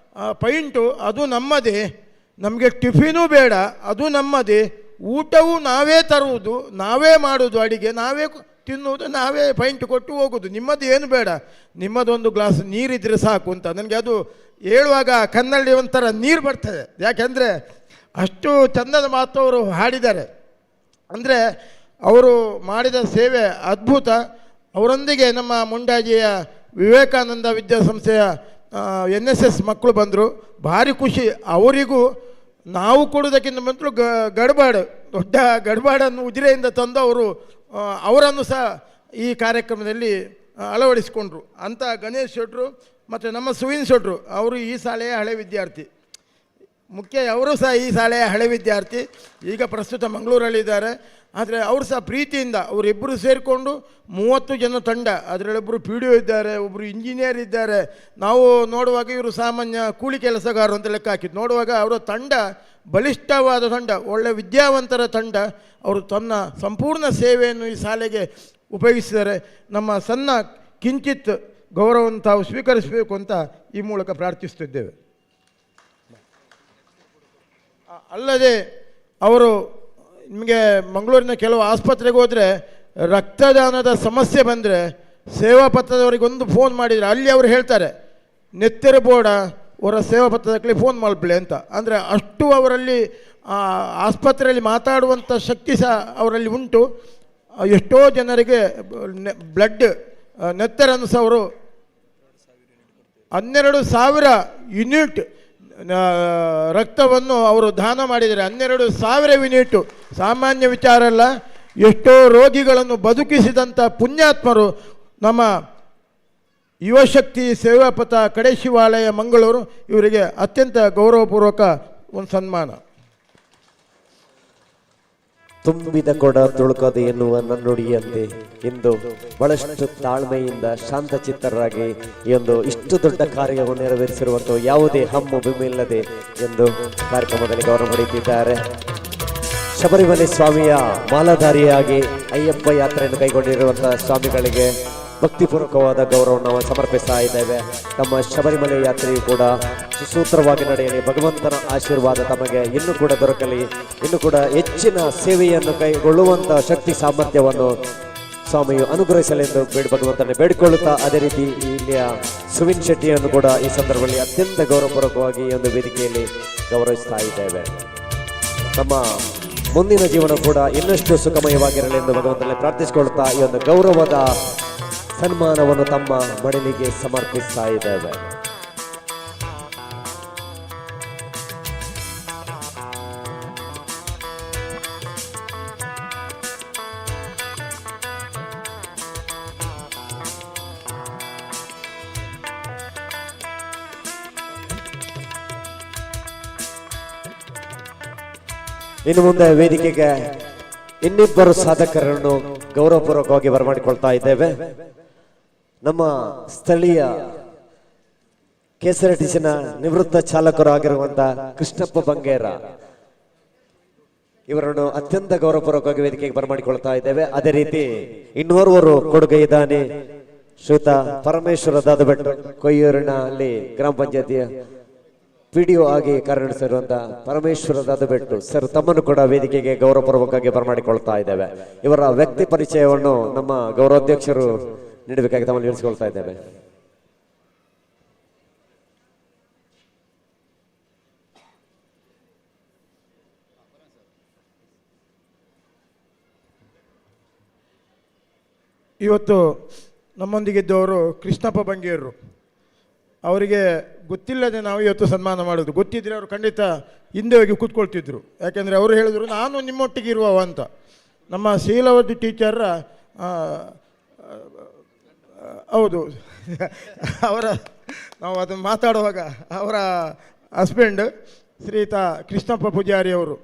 ಪೈಂಟು ಅದು ನಮ್ಮದೇ, ನಮಗೆ ಟಿಫಿನೂ ಬೇಡ, ಅದು ನಮ್ಮದೇ, ಊಟವೂ ನಾವೇ ತರುವುದು, ನಾವೇ ಮಾಡೋದು, ಅಡಿಗೆ ನಾವೇ ತಿನ್ನುವುದು, ನಾವೇ ಪೈಂಟ್ ಕೊಟ್ಟು ಹೋಗೋದು, ನಿಮ್ಮದು ಏನು ಬೇಡ, ನಿಮ್ಮದೊಂದು ಗ್ಲಾಸ್ ನೀರಿದ್ದರೆ ಸಾಕು ಅಂತ. ನನಗೆ ಅದು ಹೇಳುವಾಗ ಕಣ್ಣಲ್ಲಿ ಒಂಥರ ನೀರು ಬರ್ತದೆ. ಯಾಕೆಂದರೆ ಅಷ್ಟು ಚಂದದ ಮಾತು ಅವರು ಹಾಡಿದ್ದಾರೆ. ಅಂದರೆ ಅವರು ಮಾಡಿದ ಸೇವೆ ಅದ್ಭುತ. ಅವರೊಂದಿಗೆ ನಮ್ಮ ಮುಂಡಾಜಿಯ ವಿವೇಕಾನಂದ ವಿದ್ಯಾಸಂಸ್ಥೆಯ NSS ಮಕ್ಕಳು ಬಂದರು, ಭಾರಿ ಖುಷಿ ಅವರಿಗೂ. ನಾವು ಕೊಡೋದಕ್ಕಿಂತ ಮೊದಲು ಗಡ್ಬಾಡು, ದೊಡ್ಡ ಗಡ್ಬಾಡನ್ನು ಉಜಿರೆಯಿಂದ ತಂದು ಅವರು ಅವರನ್ನು ಸಹ ಈ ಕಾರ್ಯಕ್ರಮದಲ್ಲಿ ಅಳವಡಿಸಿಕೊಂಡ್ರು. ಅಂಥ ಗಣೇಶ್ ಶೆಟ್ಟರು ಮತ್ತು ನಮ್ಮ ಸುವಿನ್ ಶೆಟ್ಟರು ಅವರು ಈ ಶಾಲೆಯ ಹಳೆ ವಿದ್ಯಾರ್ಥಿ, ಮುಖ್ಯ ಅವರು ಸಹ ಈ ಶಾಲೆಯ ಹಳೆ ವಿದ್ಯಾರ್ಥಿ, ಈಗ ಪ್ರಸ್ತುತ ಮಂಗಳೂರಲ್ಲಿದ್ದಾರೆ. ಆದರೆ ಅವರು ಸಹ ಪ್ರೀತಿಯಿಂದ ಅವರಿಬ್ಬರು ಸೇರಿಕೊಂಡು 30 ಜನ ತಂಡ, ಅದರಲ್ಲೊಬ್ಬರು PDO ಇದ್ದಾರೆ, ಒಬ್ಬರು ಇಂಜಿನಿಯರ್ ಇದ್ದಾರೆ. ನಾವು ನೋಡುವಾಗ ಇವರು ಸಾಮಾನ್ಯ ಕೂಲಿ ಕೆಲಸಗಾರರು ಅಂತ ಲೆಕ್ಕ ಹಾಕಿದ್ದು. ನೋಡುವಾಗ ಅವರ ತಂಡ ಬಲಿಷ್ಠವಾದ ತಂಡ, ಒಳ್ಳೆಯ ವಿದ್ಯಾವಂತರ ತಂಡ. ಅವರು ತನ್ನ ಸಂಪೂರ್ಣ ಸೇವೆಯನ್ನು ಈ ಶಾಲೆಗೆ ಉಪಯೋಗಿಸಿದ್ದಾರೆ. ನಮ್ಮ ಸಣ್ಣ ಕಿಂಚಿತ್ ಗೌರವವನ್ನು ತಾವು ಸ್ವೀಕರಿಸಬೇಕು ಅಂತ ಈ ಮೂಲಕ ಪ್ರಾರ್ಥಿಸುತ್ತಿದ್ದೇವೆ. ಅಲ್ಲದೆ ಅವರು ನಿಮಗೆ ಮಂಗಳೂರಿನ ಕೆಲವು ಆಸ್ಪತ್ರೆಗೆ ಹೋದರೆ ರಕ್ತದಾನದ ಸಮಸ್ಯೆ ಬಂದರೆ ಸೇವಾ ಪತ್ರದವರಿಗೆ ಒಂದು ಫೋನ್ ಮಾಡಿದರೆ ಅಲ್ಲಿ ಅವರು ಹೇಳ್ತಾರೆ, ನೆತ್ತೆರಬೋಡ ಅವರ ಸೇವಾ ಪತ್ರದಲ್ಲಿ ಫೋನ್ ಮಾಡಲಿ ಅಂತ. ಅಂದರೆ ಅಷ್ಟು ಅವರಲ್ಲಿ ಆಸ್ಪತ್ರೆಯಲ್ಲಿ ಮಾತಾಡುವಂಥ ಶಕ್ತಿ ಸಹ ಅವರಲ್ಲಿ ಉಂಟು. ಎಷ್ಟೋ ಜನರಿಗೆ ಬ್ಲಡ್ ನೆತ್ತರನ್ನು ಸಹ ಅವರು 12,000 ಯೂನಿಟ್ ರಕ್ತವನ್ನು ಅವರು ದಾನ ಮಾಡಿದ್ದಾರೆ. 12,000 ಯೂನಿಟ್ ಸಾಮಾನ್ಯ ವಿಚಾರ ಅಲ್ಲ. ಎಷ್ಟೋ ರೋಗಿಗಳನ್ನು ಬದುಕಿಸಿದಂಥ ಪುಣ್ಯಾತ್ಮರು ನಮ್ಮ ಯುವಶಕ್ತಿ ಸೇವಾಪಥ ಕಡೇಶಿವಾಲಯ ಮಂಗಳೂರು. ಇವರಿಗೆ ಅತ್ಯಂತ ಗೌರವಪೂರ್ವಕ ಒಂದು ಸನ್ಮಾನ. ತುಂಬಿದ ಕೊಡ ತುಳುಕದು ಎನ್ನುವ ನನ್ನುಡಿಯಂತೆ ಇಂದು ಬಹಳಷ್ಟು ತಾಳ್ಮೆಯಿಂದ ಶಾಂತಚಿತ್ತರಾಗಿ ಈ ಒಂದು ಇಷ್ಟು ದೊಡ್ಡ ಕಾರ್ಯವನ್ನು ನೆರವೇರಿಸಿರುವಂತಹ ಯಾವುದೇ ಹಮ್ಮು ಬಿಮ್ಮಿಲ್ಲದೆ ಎಂದು ಕಾರ್ಯಕ್ರಮದಲ್ಲಿ ಗೌರವ ಪಡೆಯುತ್ತಿದ್ದಾರೆ. ಶಬರಿಮಲೆ ಸ್ವಾಮಿಯ ಮಾಲಾಧಾರಿಯಾಗಿ ಅಯ್ಯಪ್ಪ ಯಾತ್ರೆಯನ್ನು ಕೈಗೊಂಡಿರುವಂತಹ ಸ್ವಾಮಿಗಳಿಗೆ ಭಕ್ತಿಪೂರ್ವಕವಾದ ಗೌರವವನ್ನು ನಾವು ಸಮರ್ಪಿಸ್ತಾ ಇದ್ದೇವೆ. ನಮ್ಮ ಶಬರಿಮಲೆ ಯಾತ್ರೆಯು ಕೂಡ ಸುಸೂತ್ರವಾಗಿ ನಡೆಯಲಿ, ಭಗವಂತನ ಆಶೀರ್ವಾದ ತಮಗೆ ಇನ್ನೂ ಕೂಡ ದೊರಕಲಿ, ಇನ್ನೂ ಕೂಡ ಹೆಚ್ಚಿನ ಸೇವೆಯನ್ನು ಕೈಗೊಳ್ಳುವಂತಹ ಶಕ್ತಿ ಸಾಮರ್ಥ್ಯವನ್ನು ಸ್ವಾಮಿಯು ಅನುಗ್ರಹಿಸಲೆಂದು ಭಗವಂತನ ಬೇಡಿಕೊಳ್ಳುತ್ತಾ, ಅದೇ ರೀತಿ ಇಲ್ಲಿಯ ಸುವಿನ್ ಶೆಟ್ಟಿಯನ್ನು ಕೂಡ ಈ ಸಂದರ್ಭದಲ್ಲಿ ಅತ್ಯಂತ ಗೌರವಪೂರ್ವಕವಾಗಿ ಈ ಒಂದು ವೇದಿಕೆಯಲ್ಲಿ ಗೌರವಿಸ್ತಾ ಇದ್ದೇವೆ. ನಮ್ಮ ಮುಂದಿನ ಜೀವನ ಕೂಡ ಇನ್ನಷ್ಟು ಸುಖಮಯವಾಗಿರಲಿ ಎಂದು ಭಗವಂತನಲ್ಲಿ ಪ್ರಾರ್ಥಿಸಿಕೊಳ್ಳುತ್ತಾ ಈ ಒಂದು ಗೌರವದ ಸನ್ಮಾನವನ್ನು ತಮ್ಮ ಮಡಲಿಗೆ ಸಮರ್ಪಿಸ್ತಾ ಇದ್ದೇವೆ. ಇನ್ನು ಮುಂದೆ ವೇದಿಕೆಗೆ ಇನ್ನಿಬ್ಬರು ಸಾಧಕರನ್ನು ಗೌರವಪೂರ್ವಕವಾಗಿ ಬರಮಾಡಿಕೊಳ್ತಾ ಇದ್ದೇವೆ. ನಮ್ಮ ಸ್ಥಳೀಯ KSRTCನ ನಿವೃತ್ತ ಚಾಲಕರು ಆಗಿರುವಂತಹ ಕೃಷ್ಣಪ್ಪ ಬಂಗೇರ ಇವರನ್ನು ಅತ್ಯಂತ ಗೌರವಪೂರ್ವಕವಾಗಿ ವೇದಿಕೆಗೆ ಬರಮಾಡಿಕೊಳ್ತಾ ಇದ್ದೇವೆ. ಅದೇ ರೀತಿ ಇನ್ನೋರ್ವರು ಕೊಡುಗೆ ಇದ್ದಾನೆ, ಶ್ರೀಯುತ ಪರಮೇಶ್ವರ ದಾದಬೆಟ್, ಕೊಯ್ಯೂರಿನಲ್ಲಿ ಗ್ರಾಮ ಪಂಚಾಯತಿಯ PDO ಆಗಿ ಕಾರ್ಯನಿರ್ವಹಿಸಿರುವಂತಹ ಪರಮೇಶ್ವರ ದಾದಬೆಟ್ಟು ಸರ್ ತಮ್ಮನ್ನು ಕೂಡ ವೇದಿಕೆಗೆ ಗೌರವಪೂರ್ವಕವಾಗಿ ಬರಮಾಡಿಕೊಳ್ತಾ ಇದ್ದೇವೆ. ಇವರ ವ್ಯಕ್ತಿ ಪರಿಚಯವನ್ನು ನಮ್ಮ ಗೌರವಾಧ್ಯಕ್ಷರು ನೀಡಬೇಕಾಗಿ ತಮ್ಮಲ್ಲಿ ತಿಳಿಸಿಕೊಳ್ತಾ ಇದ್ದೇವೆ. ಇವತ್ತು ನಮ್ಮೊಂದಿಗಿದ್ದವರು ಕೃಷ್ಣಪ್ಪ ಬಂಗೇರರು. ಅವರಿಗೆ ಗೊತ್ತಿಲ್ಲದೆ ನಾವು ಇವತ್ತು ಸನ್ಮಾನ ಮಾಡೋದು. ಗೊತ್ತಿದ್ದರೆ ಅವರು ಖಂಡಿತ ಹಿಂದೆ ಹೋಗಿ ಕೂತ್ಕೊಳ್ತಿದ್ರು. ಯಾಕೆಂದರೆ ಅವರು ಹೇಳಿದರು ನಾನು ನಿಮ್ಮೊಟ್ಟಿಗೆ ಇರುವವ ಅಂತ. ನಮ್ಮ ಶೀಲವತಿ ಟೀಚರ್ ಹೌದು ಅವರ ನಾವು ಅದನ್ನು ಮಾತಾಡುವಾಗ ಅವರ ಹಸ್ಬೆಂಡ್ ಶ್ರೀಯುತ ಕೃಷ್ಣಪ್ಪ ಪೂಜಾರಿ ಅವರು,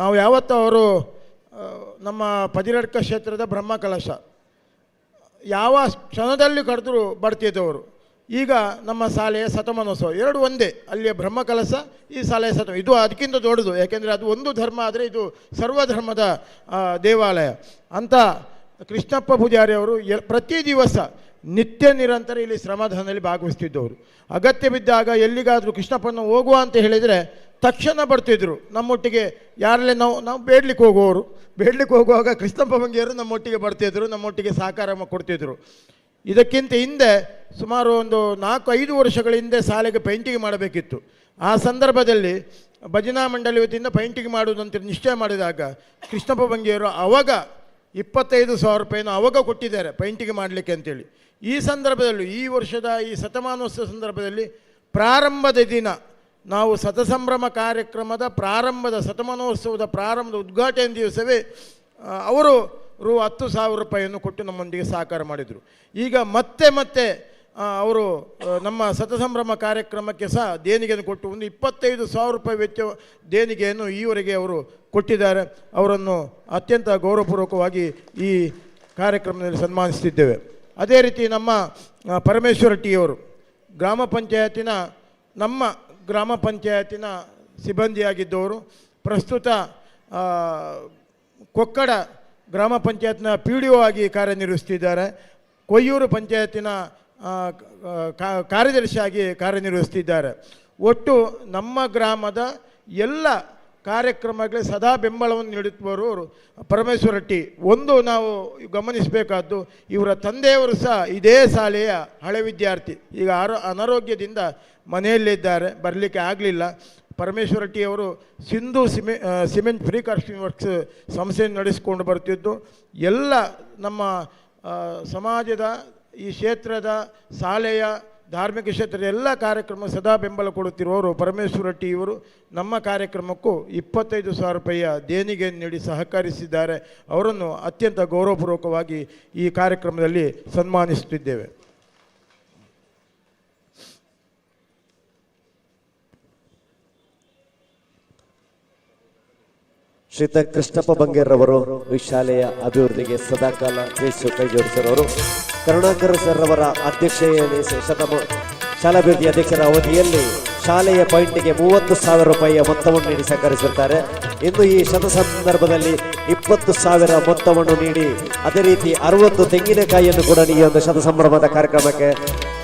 ನಾವು ಯಾವತ್ತೂ ಅವರು ನಮ್ಮ ಪದಿರಡ್ಕ ಕ್ಷೇತ್ರದ ಬ್ರಹ್ಮಕಲಶ ಯಾವ ಕ್ಷಣದಲ್ಲಿ ಕರೆದರೂ ಬರ್ತಿದ್ದವರು. ಈಗ ನಮ್ಮ ಶಾಲೆಯ ಶತಮಾನೋತ್ಸವ ಎರಡು ಒಂದೇ, ಅಲ್ಲಿಯ ಬ್ರಹ್ಮಕಲಶ ಈ ಶಾಲೆಯ ಇದು ಅದಕ್ಕಿಂತ ದೊಡ್ಡದು. ಯಾಕೆಂದರೆ ಅದು ಒಂದು ಧರ್ಮ ಆದರೆ ಇದು ಸರ್ವಧರ್ಮದ ದೇವಾಲಯ ಅಂತ ಕೃಷ್ಣಪ್ಪ ಪೂಜಾರಿ ಅವರು ಪ್ರತಿ ದಿವಸ ನಿತ್ಯ ನಿರಂತರ ಇಲ್ಲಿ ಶ್ರಮದಾನದಲ್ಲಿ ಭಾಗವಹಿಸ್ತಿದ್ದವರು. ಅಗತ್ಯ ಬಿದ್ದಾಗ ಎಲ್ಲಿಗಾದರೂ ಕೃಷ್ಣಪ್ಪನ ಹೋಗುವ ಅಂತ ಹೇಳಿದರೆ ತಕ್ಷಣ ಬರ್ತಿದ್ರು ನಮ್ಮೊಟ್ಟಿಗೆ. ಯಾರಲ್ಲೇ ನಾವು ಬೇಡ್ಲಿಕ್ಕೆ ಹೋಗುವವರು, ಬೇಡ್ಲಿಕ್ಕೆ ಹೋಗುವಾಗ ಕೃಷ್ಣಪ್ಪ ಬಂಗಿಯವರು ನಮ್ಮೊಟ್ಟಿಗೆ ಬರ್ತಿದ್ರು, ನಮ್ಮೊಟ್ಟಿಗೆ ಸಹಕಾರ ಕೊಡ್ತಿದ್ರು. ಇದಕ್ಕಿಂತ ಹಿಂದೆ ಸುಮಾರು ಒಂದು 4-5 ವರ್ಷಗಳ ಹಿಂದೆ ಶಾಲೆಗೆ ಪೇಂಟಿಂಗ್ ಮಾಡಬೇಕಿತ್ತು. ಆ ಸಂದರ್ಭದಲ್ಲಿ ಭಜನಾ ಮಂಡಳಿ ವತಿಯಿಂದ ಪೇಂಟಿಂಗ್ ಮಾಡುವುದಂತ ನಿಶ್ಚಯ ಮಾಡಿದಾಗ ಕೃಷ್ಣಪ್ಪ ಬಂಗಿಯವರು ಅವಾಗ 25,000 ರೂಪಾಯಿನ ಅವಾಗ ಕೊಟ್ಟಿದ್ದಾರೆ ಪೇಂಟಿಂಗ್ ಮಾಡಲಿಕ್ಕೆ ಅಂತೇಳಿ. ಈ ಸಂದರ್ಭದಲ್ಲಿ ಈ ವರ್ಷದ ಈ ಶತಮಾನೋತ್ಸವ ಸಂದರ್ಭದಲ್ಲಿ ಪ್ರಾರಂಭದ ದಿನ ನಾವು ಶತಸಂಭ್ರಮ ಕಾರ್ಯಕ್ರಮದ ಪ್ರಾರಂಭದ ಶತಮಾನೋತ್ಸವದ ಪ್ರಾರಂಭದ ಉದ್ಘಾಟನೆ ದಿವಸವೇ ಅವರು ₹10,000 ರೂಪಾಯಿಯನ್ನು ಕೊಟ್ಟು ನಮ್ಮೊಂದಿಗೆ ಸಹಕಾರ ಮಾಡಿದರು. ಈಗ ಮತ್ತೆ ಅವರು ನಮ್ಮ ಶತಸಂಭ್ರಮ ಕಾರ್ಯಕ್ರಮಕ್ಕೆ ಸಹ ದೇಣಿಗೆಯನ್ನು ಕೊಟ್ಟು ಒಂದು 25,000 ರೂಪಾಯಿ ವೆಚ್ಚ ದೇಣಿಗೆಯನ್ನು ಈವರೆಗೆ ಅವರು ಕೊಟ್ಟಿದ್ದಾರೆ. ಅವರನ್ನು ಅತ್ಯಂತ ಗೌರವಪೂರ್ವಕವಾಗಿ ಈ ಕಾರ್ಯಕ್ರಮದಲ್ಲಿ ಸನ್ಮಾನಿಸ್ತಿದ್ದೇವೆ. ಅದೇ ರೀತಿ ನಮ್ಮ ಪರಮೇಶ್ವರ ಟಿ ಅವರು ನಮ್ಮ ಗ್ರಾಮ ಪಂಚಾಯತಿನ ಸಿಬ್ಬಂದಿಯಾಗಿದ್ದವರು. ಪ್ರಸ್ತುತ ಕೊಕ್ಕಡ ಗ್ರಾಮ ಪಂಚಾಯತ್ನ PDO ಆಗಿ ಕಾರ್ಯನಿರ್ವಹಿಸ್ತಿದ್ದಾರೆ. ಕೊಯ್ಯೂರು ಪಂಚಾಯತಿನ ಕಾರ್ಯದರ್ಶಿಯಾಗಿ ಕಾರ್ಯನಿರ್ವಹಿಸ್ತಿದ್ದಾರೆ. ಒಟ್ಟು ನಮ್ಮ ಗ್ರಾಮದ ಎಲ್ಲ ಕಾರ್ಯಕ್ರಮಗಳಿಗೆ ಸದಾ ಬೆಂಬಲವನ್ನು ನೀಡುತ್ತಿರುವವರು ಪರಮೇಶ್ವರ ಟಿ. ಒಂದು ನಾವು ಗಮನಿಸಬೇಕಾದ್ದು, ಇವರ ತಂದೆಯವರು ಸಹ ಇದೇ ಶಾಲೆಯ ಹಳೆ ವಿದ್ಯಾರ್ಥಿ. ಈಗ ಅನಾರೋಗ್ಯದಿಂದ ಮನೆಯಲ್ಲಿದ್ದಾರೆ, ಬರಲಿಕ್ಕೆ ಆಗಲಿಲ್ಲ. ಪರಮೇಶ್ವರ ಟಿ ಅವರು Sindhu cement free casting works ಸಂಸ್ಥೆಯನ್ನು ನಡೆಸಿಕೊಂಡು ಬರ್ತಿದ್ದು ಎಲ್ಲ ನಮ್ಮ ಸಮಾಜದ ಈ ಕ್ಷೇತ್ರದ ಶಾಲೆಯ ಧಾರ್ಮಿಕ ಕ್ಷೇತ್ರದ ಎಲ್ಲ ಕಾರ್ಯಕ್ರಮ ಸದಾ ಬೆಂಬಲ ಕೊಡುತ್ತಿರುವವರು ಪರಮೇಶ್ವರ ಟಿ ಇವರು ನಮ್ಮ ಕಾರ್ಯಕ್ರಮಕ್ಕೂ 25,000 ರೂಪಾಯಿಯ ದೇಣಿಗೆಯನ್ನು ನೀಡಿ ಸಹಕರಿಸಿದ್ದಾರೆ. ಅವರನ್ನು ಅತ್ಯಂತ ಗೌರವಪೂರ್ವಕವಾಗಿ ಈ ಕಾರ್ಯಕ್ರಮದಲ್ಲಿ ಸನ್ಮಾನಿಸುತ್ತಿದ್ದೇವೆ. ಶ್ರೀಯುತ ಕೃಷ್ಣಪ್ಪ ಬಂಗೇರ್ರವರು ಈ ಶಾಲೆಯ ಅಭಿವೃದ್ಧಿಗೆ ಸದಾಕಾಲ ಕೈ ಜೋಡಿಸಿರೋರು. ಕರುಣಾಕರ್ ಸರ್ ಅವರ ಅಧ್ಯಕ್ಷತೆಯಲ್ಲಿ ಶಾಲಾಭಿವೃದ್ಧಿ ಅಧ್ಯಕ್ಷರ ಅವಧಿಯಲ್ಲಿ ಶಾಲೆಯ ಪಾಯಿಂಟಿಗೆ 30,000 ರೂಪಾಯಿಯ ಮೊತ್ತವನ್ನು ನೀಡಿ ಸಹಕರಿಸುತ್ತಾರೆ. ಇನ್ನು ಈ ಶತ ಸಂದರ್ಭದಲ್ಲಿ 20,000 ಮೊತ್ತವನ್ನು ನೀಡಿ ಅದೇ ರೀತಿ 60 ತೆಂಗಿನಕಾಯಿಯನ್ನು ಕೂಡ ಈ ಒಂದು ಶತ ಸಂಭ್ರಮದ ಕಾರ್ಯಕ್ರಮಕ್ಕೆ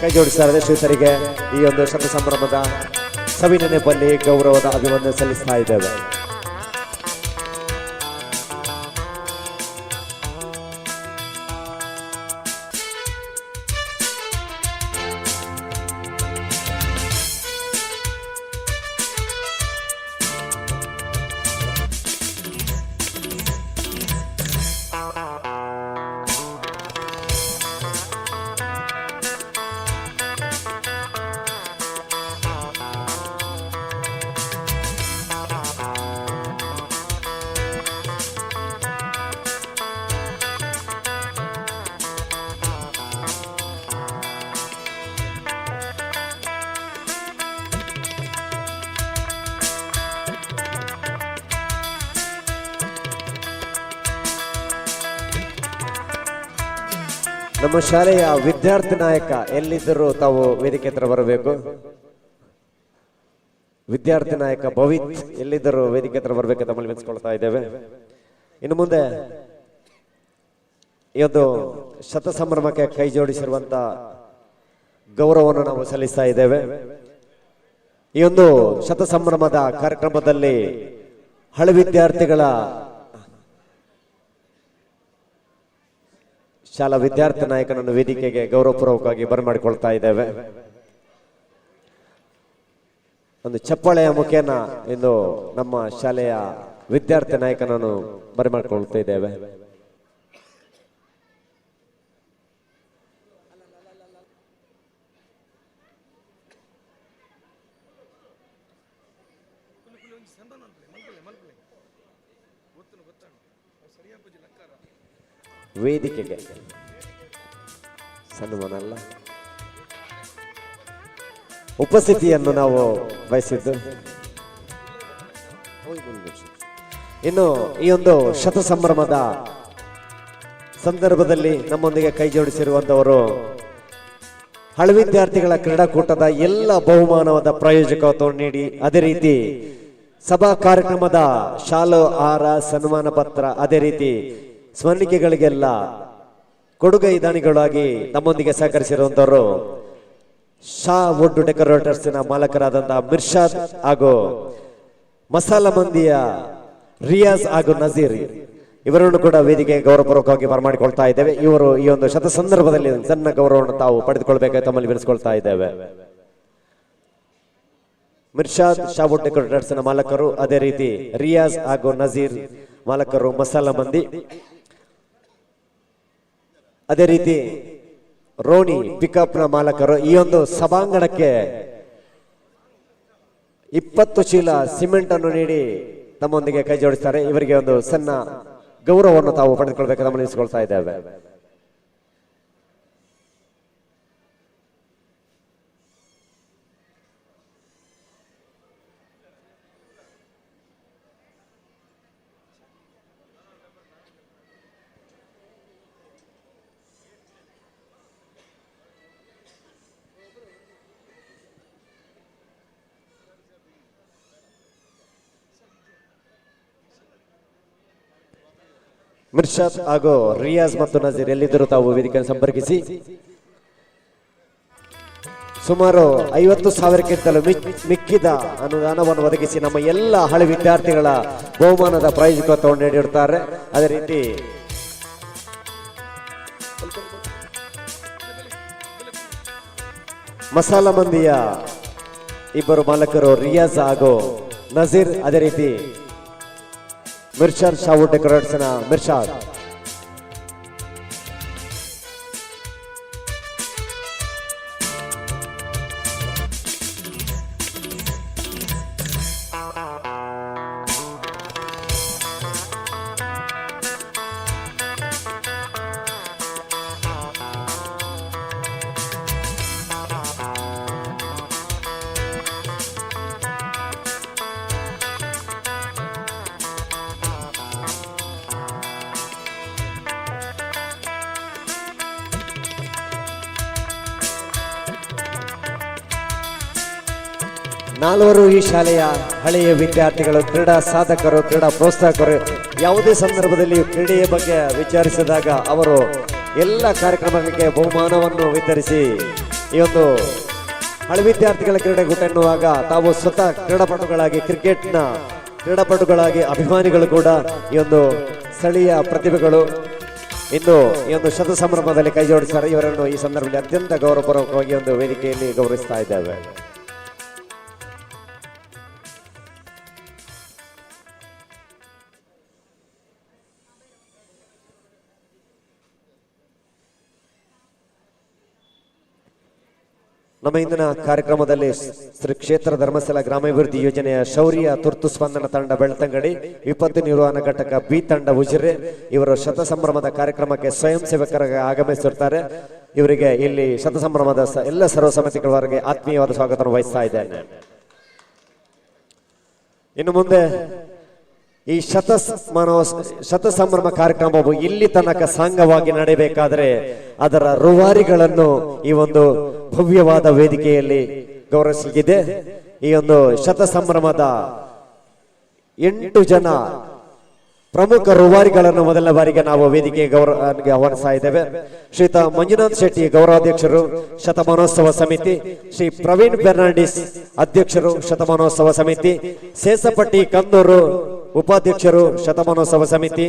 ಕೈ ಜೋಡಿಸಿದ್ದಾರೆ. ಶ್ರೀತರಿಗೆ ಈ ಒಂದು ಶತ ಸಂಭ್ರಮದ ಸವಿನೆನಪಲ್ಲಿ ಗೌರವದ ಅಭಿವಂದನೆ ಸಲ್ಲಿಸ್ತಾ ಇದ್ದೇವೆ. ನಮ್ಮ ಶಾಲೆಯ ವಿದ್ಯಾರ್ಥಿ ನಾಯಕ ಎಲ್ಲಿದ್ದರೂ ತಾವು ವೇದಿಕೆ ಹತ್ರ ಬರಬೇಕು. ವಿದ್ಯಾರ್ಥಿ ನಾಯಕ ಭವಿತ್ ಎಲ್ಲಿದ್ದರೂ ವೇದಿಕೆ ಹತ್ರ ಬರಬೇಕು ತಮ್ಮಲ್ಲಿ ವಿನಿಸ್ಕೊಳ್ತಾ ಇದ್ದೇವೆ. ಇನ್ನು ಮುಂದೆ ಈ ಒಂದು ಶತ ಸಂಭ್ರಮಕ್ಕೆ ಕೈ ಜೋಡಿಸಿರುವಂತ ಗೌರವವನ್ನು ನಾವು ಸಲ್ಲಿಸ್ತಾ ಇದ್ದೇವೆ. ಈ ಒಂದು ಶತ ಸಂಭ್ರಮದ ಕಾರ್ಯಕ್ರಮದಲ್ಲಿ ಹಳೆ ವಿದ್ಯಾರ್ಥಿಗಳ ಶಾಲಾ ವಿದ್ಯಾರ್ಥಿ ನಾಯಕನನ್ನು ವೇದಿಕೆಗೆ ಗೌರವಪೂರ್ವಕವಾಗಿ ಬರಮಾಡಿಕೊಳ್ತಾ ಇದ್ದೇವೆ. ಒಂದು ಚಪ್ಪಾಳೆಯ ಮುಖೇನ ಇಂದು ನಮ್ಮ ಶಾಲೆಯ ವಿದ್ಯಾರ್ಥಿ ನಾಯಕನನ್ನು ಬರಮಾಡಿಕೊಳ್ತಾ ಇದ್ದೇವೆ. ವೇದಿಕೆಗೆ ಸನ್ಮಾನ ಅಲ್ಲ ಉಪಸ್ಥಿತಿಯನ್ನು ನಾವು ಬಯಸಿದ್ದು. ಇನ್ನು ಈ ಒಂದು ಶತ ಸಂಭ್ರಮದ ಸಂದರ್ಭದಲ್ಲಿ ನಮ್ಮೊಂದಿಗೆ ಕೈ ಜೋಡಿಸಿರುವಂತವರು ಹಳೆ ವಿದ್ಯಾರ್ಥಿಗಳ ಕ್ರೀಡಾಕೂಟದ ಎಲ್ಲ ಬಹುಮಾನವಾದ ಪ್ರಾಯೋಜಕತ್ವವನ್ನು ನೀಡಿ, ಅದೇ ರೀತಿ ಸಭಾ ಕಾರ್ಯಕ್ರಮದ ಶಾಲು ಆಹಾರ ಸನ್ಮಾನ ಪತ್ರ, ಅದೇ ರೀತಿ ಸ್ಮರಣಿಕೆಗಳಿಗೆಲ್ಲ ಕೊಡುಗೈ ದಾನಿಗಳಾಗಿ ನಮ್ಮೊಂದಿಗೆ ಸಹಕರಿಸಿರುವಂತವರು ಶಾ ವುಡ್ ಡೆಕೋರೇಟರ್ಸ್ನ ಮಾಲಕರಾದಂತಹ ಮಿರ್ಷಾದ್ ಹಾಗೂ ಮಸಾಲ ಮಂದಿಯ ರಿಯಾಜ್ ಹಾಗೂ ನಜೀರ್ ಇವರನ್ನು ಕೂಡ ವೇದಿಕೆಗೆ ಗೌರವಪೂರ್ವಕವಾಗಿ ಬರಮಾಡಿಕೊಳ್ತಾ ಇದ್ದೇವೆ. ಇವರು ಈ ಒಂದು ಶತ ಸಂದರ್ಭದಲ್ಲಿ ಸಣ್ಣ ಗೌರವವನ್ನು ತಾವು ಪಡೆದುಕೊಳ್ಬೇಕಾಗಿ ತಮ್ಮಲ್ಲಿ ವಿನಿಸ್ಕೊಳ್ತಾ ಇದ್ದೇವೆ. ಮಿರ್ಷಾದ್ ಶಾ ವುಡ್ ಡೆಕೋರೇಟರ್ಸ್ನ ಮಾಲಕರು, ಅದೇ ರೀತಿ ರಿಯಾಜ್ ಹಾಗೂ ನಜೀರ್ ಮಾಲಕರು ಮಸಾಲ ಮಂದಿ, ಅದೇ ರೀತಿ ರೋಣಿ ಪಿಕಪ್ನ ಮಾಲಕರು ಈ ಒಂದು ಸಭಾಂಗಣಕ್ಕೆ 20 ಚೀಲ ಸಿಮೆಂಟ್ ಅನ್ನು ನೀಡಿ ತಮ್ಮೊಂದಿಗೆ ಕೈ ಜೋಡಿಸ್ತಾರೆ. ಇವರಿಗೆ ಒಂದು ಸಣ್ಣ ಗೌರವವನ್ನು ತಾವು ಪಡೆದುಕೊಳ್ಬೇಕು ಗಮನಿಸಿಕೊಳ್ತಾ ಇದ್ದೇವೆ. ಮಿರ್ಷಾದ್ ಹಾಗೂ ರಿಯಾಜ್ ಮತ್ತು ನಜೀರ್ ಎಲ್ಲಿದ್ದರೂ ತಾವು ವೇದಿಕೆಯನ್ನು ಸಂಪರ್ಕಿಸಿ ಸುಮಾರು 50,000ಕ್ಕಿಂತಲೂ ಮಿಕ್ಕಿದ ಅನುದಾನವನ್ನು ಒದಗಿಸಿ ನಮ್ಮ ಎಲ್ಲ ಹಳೆ ವಿದ್ಯಾರ್ಥಿಗಳ ಬಹುಮಾನದ ಪ್ರಾಯೋಜಕತ್ವವನ್ನು ನೀಡಿರುತ್ತಾರೆ. ಅದೇ ರೀತಿ ಮಸಾಲ ಮಂದಿಯ ಇಬ್ಬರು ಮಾಲಕರು ರಿಯಾಜ್ ಹಾಗೂ ನಜೀರ್, ಅದೇ ರೀತಿ ಮಿರ್ಷಾದ್ ಶಾ ವುಡ್ ಡೆಕೋರೇಟರ್ಸ್ನ ಮಿರ್ಷಾದ್. ನಾಲ್ವರು ಈ ಶಾಲೆಯ ಹಳೆಯ ವಿದ್ಯಾರ್ಥಿಗಳು, ಕ್ರೀಡಾ ಸಾಧಕರು, ಕ್ರೀಡಾ ಪ್ರೋತ್ಸಾಹಕರು. ಯಾವುದೇ ಸಂದರ್ಭದಲ್ಲಿ ಕ್ರೀಡೆಯ ಬಗ್ಗೆ ವಿಚಾರಿಸಿದಾಗ ಅವರು ಎಲ್ಲ ಕಾರ್ಯಕ್ರಮಗಳಿಗೆ ಬಹುಮಾನವನ್ನು ವಿತರಿಸಿ ಈ ಒಂದು ಹಳೆ ವಿದ್ಯಾರ್ಥಿಗಳ ಕ್ರೀಡೆಗೂಟ ಎನ್ನುವಾಗ ತಾವು ಸ್ವತಃ ಕ್ರೀಡಾಪಟುಗಳಾಗಿ, ಕ್ರಿಕೆಟ್ನ ಕ್ರೀಡಾಪಟುಗಳಾಗಿ ಅಭಿಮಾನಿಗಳು ಕೂಡ ಈ ಒಂದು ಸ್ಥಳೀಯ ಪ್ರತಿಭೆಗಳು ಇನ್ನು ಈ ಒಂದು ಶತ ಸಂಭ್ರಮದಲ್ಲಿ ಕೈ ಜೋಡಿಸಿದ್ದಾರೆ. ಇವರನ್ನು ಈ ಸಂದರ್ಭದಲ್ಲಿ ಅತ್ಯಂತ ಗೌರವಪೂರ್ವಕವಾಗಿ ಒಂದು ವೇದಿಕೆಯಲ್ಲಿ ಗೌರವಿಸ್ತಾ ಇದ್ದೇವೆ. ನಮ್ಮ ಇಂದಿನ ಕಾರ್ಯಕ್ರಮದಲ್ಲಿ ಶ್ರೀ ಕ್ಷೇತ್ರ ಧರ್ಮಸ್ಥಳ ಗ್ರಾಮಾಭಿವೃದ್ಧಿ ಯೋಜನೆಯ ಶೌರ್ಯ ತುರ್ತು ಸ್ಪಂದನ ತಂಡ ಬೆಳ್ತಂಗಡಿ, ವಿಪತ್ತು ನಿರ್ವಹಣಾ ಘಟಕ ಬಿ ತಂಡ ಉಜಿರೆ ಇವರು ಶತ ಸಂಭ್ರಮದ ಕಾರ್ಯಕ್ರಮಕ್ಕೆ ಸ್ವಯಂ ಸೇವಕರಾಗಿ ಆಗಮಿಸಿರುತ್ತಾರೆ. ಇವರಿಗೆ ಇಲ್ಲಿ ಶತ ಸಂಭ್ರಮದ ಎಲ್ಲ ಸರ್ವ ಸಮಿತಿಗಳವರೆಗೆ ಆತ್ಮೀಯವಾದ ಸ್ವಾಗತವನ್ನು ವಹಿಸ್ತಾ ಇದ್ದೇನೆ. ಇನ್ನು ಮುಂದೆ ಈ ಶತ ಸಂಭ್ರಮ ಕಾರ್ಯಕ್ರಮವು ಇಲ್ಲಿ ತನಕ ಸಾಂಗವಾಗಿ ನಡೆಯಬೇಕಾದರೆ ಅದರ ರೂವಾರಿಗಳನ್ನು ಈ ಒಂದು ಭವ್ಯವಾದ ವೇದಿಕೆಯಲ್ಲಿ ಗೌರವಿಸಲಿದೆ. ಈ ಒಂದು ಶತ ಸಂಭ್ರಮದ 8 ಜನ ಪ್ರಮುಖ ರೂವಾರಿಗಳನ್ನು ಮೊದಲ ಬಾರಿಗೆ ನಾವು ವೇದಿಕೆಗೆ ಆಹ್ವಾನಿಸ್ತಾ ಇದ್ದೇವೆ. ಶ್ರೀಯುತ ಮಂಜುನಾಥ್ ಶೆಟ್ಟಿ ಗೌರವಾಧ್ಯಕ್ಷರು ಶತಮಾನೋತ್ಸವ ಸಮಿತಿ, ಶ್ರೀ ಪ್ರವೀಣ್ ಫೆರ್ನಾಂಡಿಸ್ ಅಧ್ಯಕ್ಷರು ಶತಮಾನೋತ್ಸವ ಸಮಿತಿ, ಸೇಸಪಟ್ಟಿ ಕಂದೂರು ಉಪಾಧ್ಯಕ್ಷರು ಶತಮಾನೋತ್ಸವ ಸಮಿತಿ,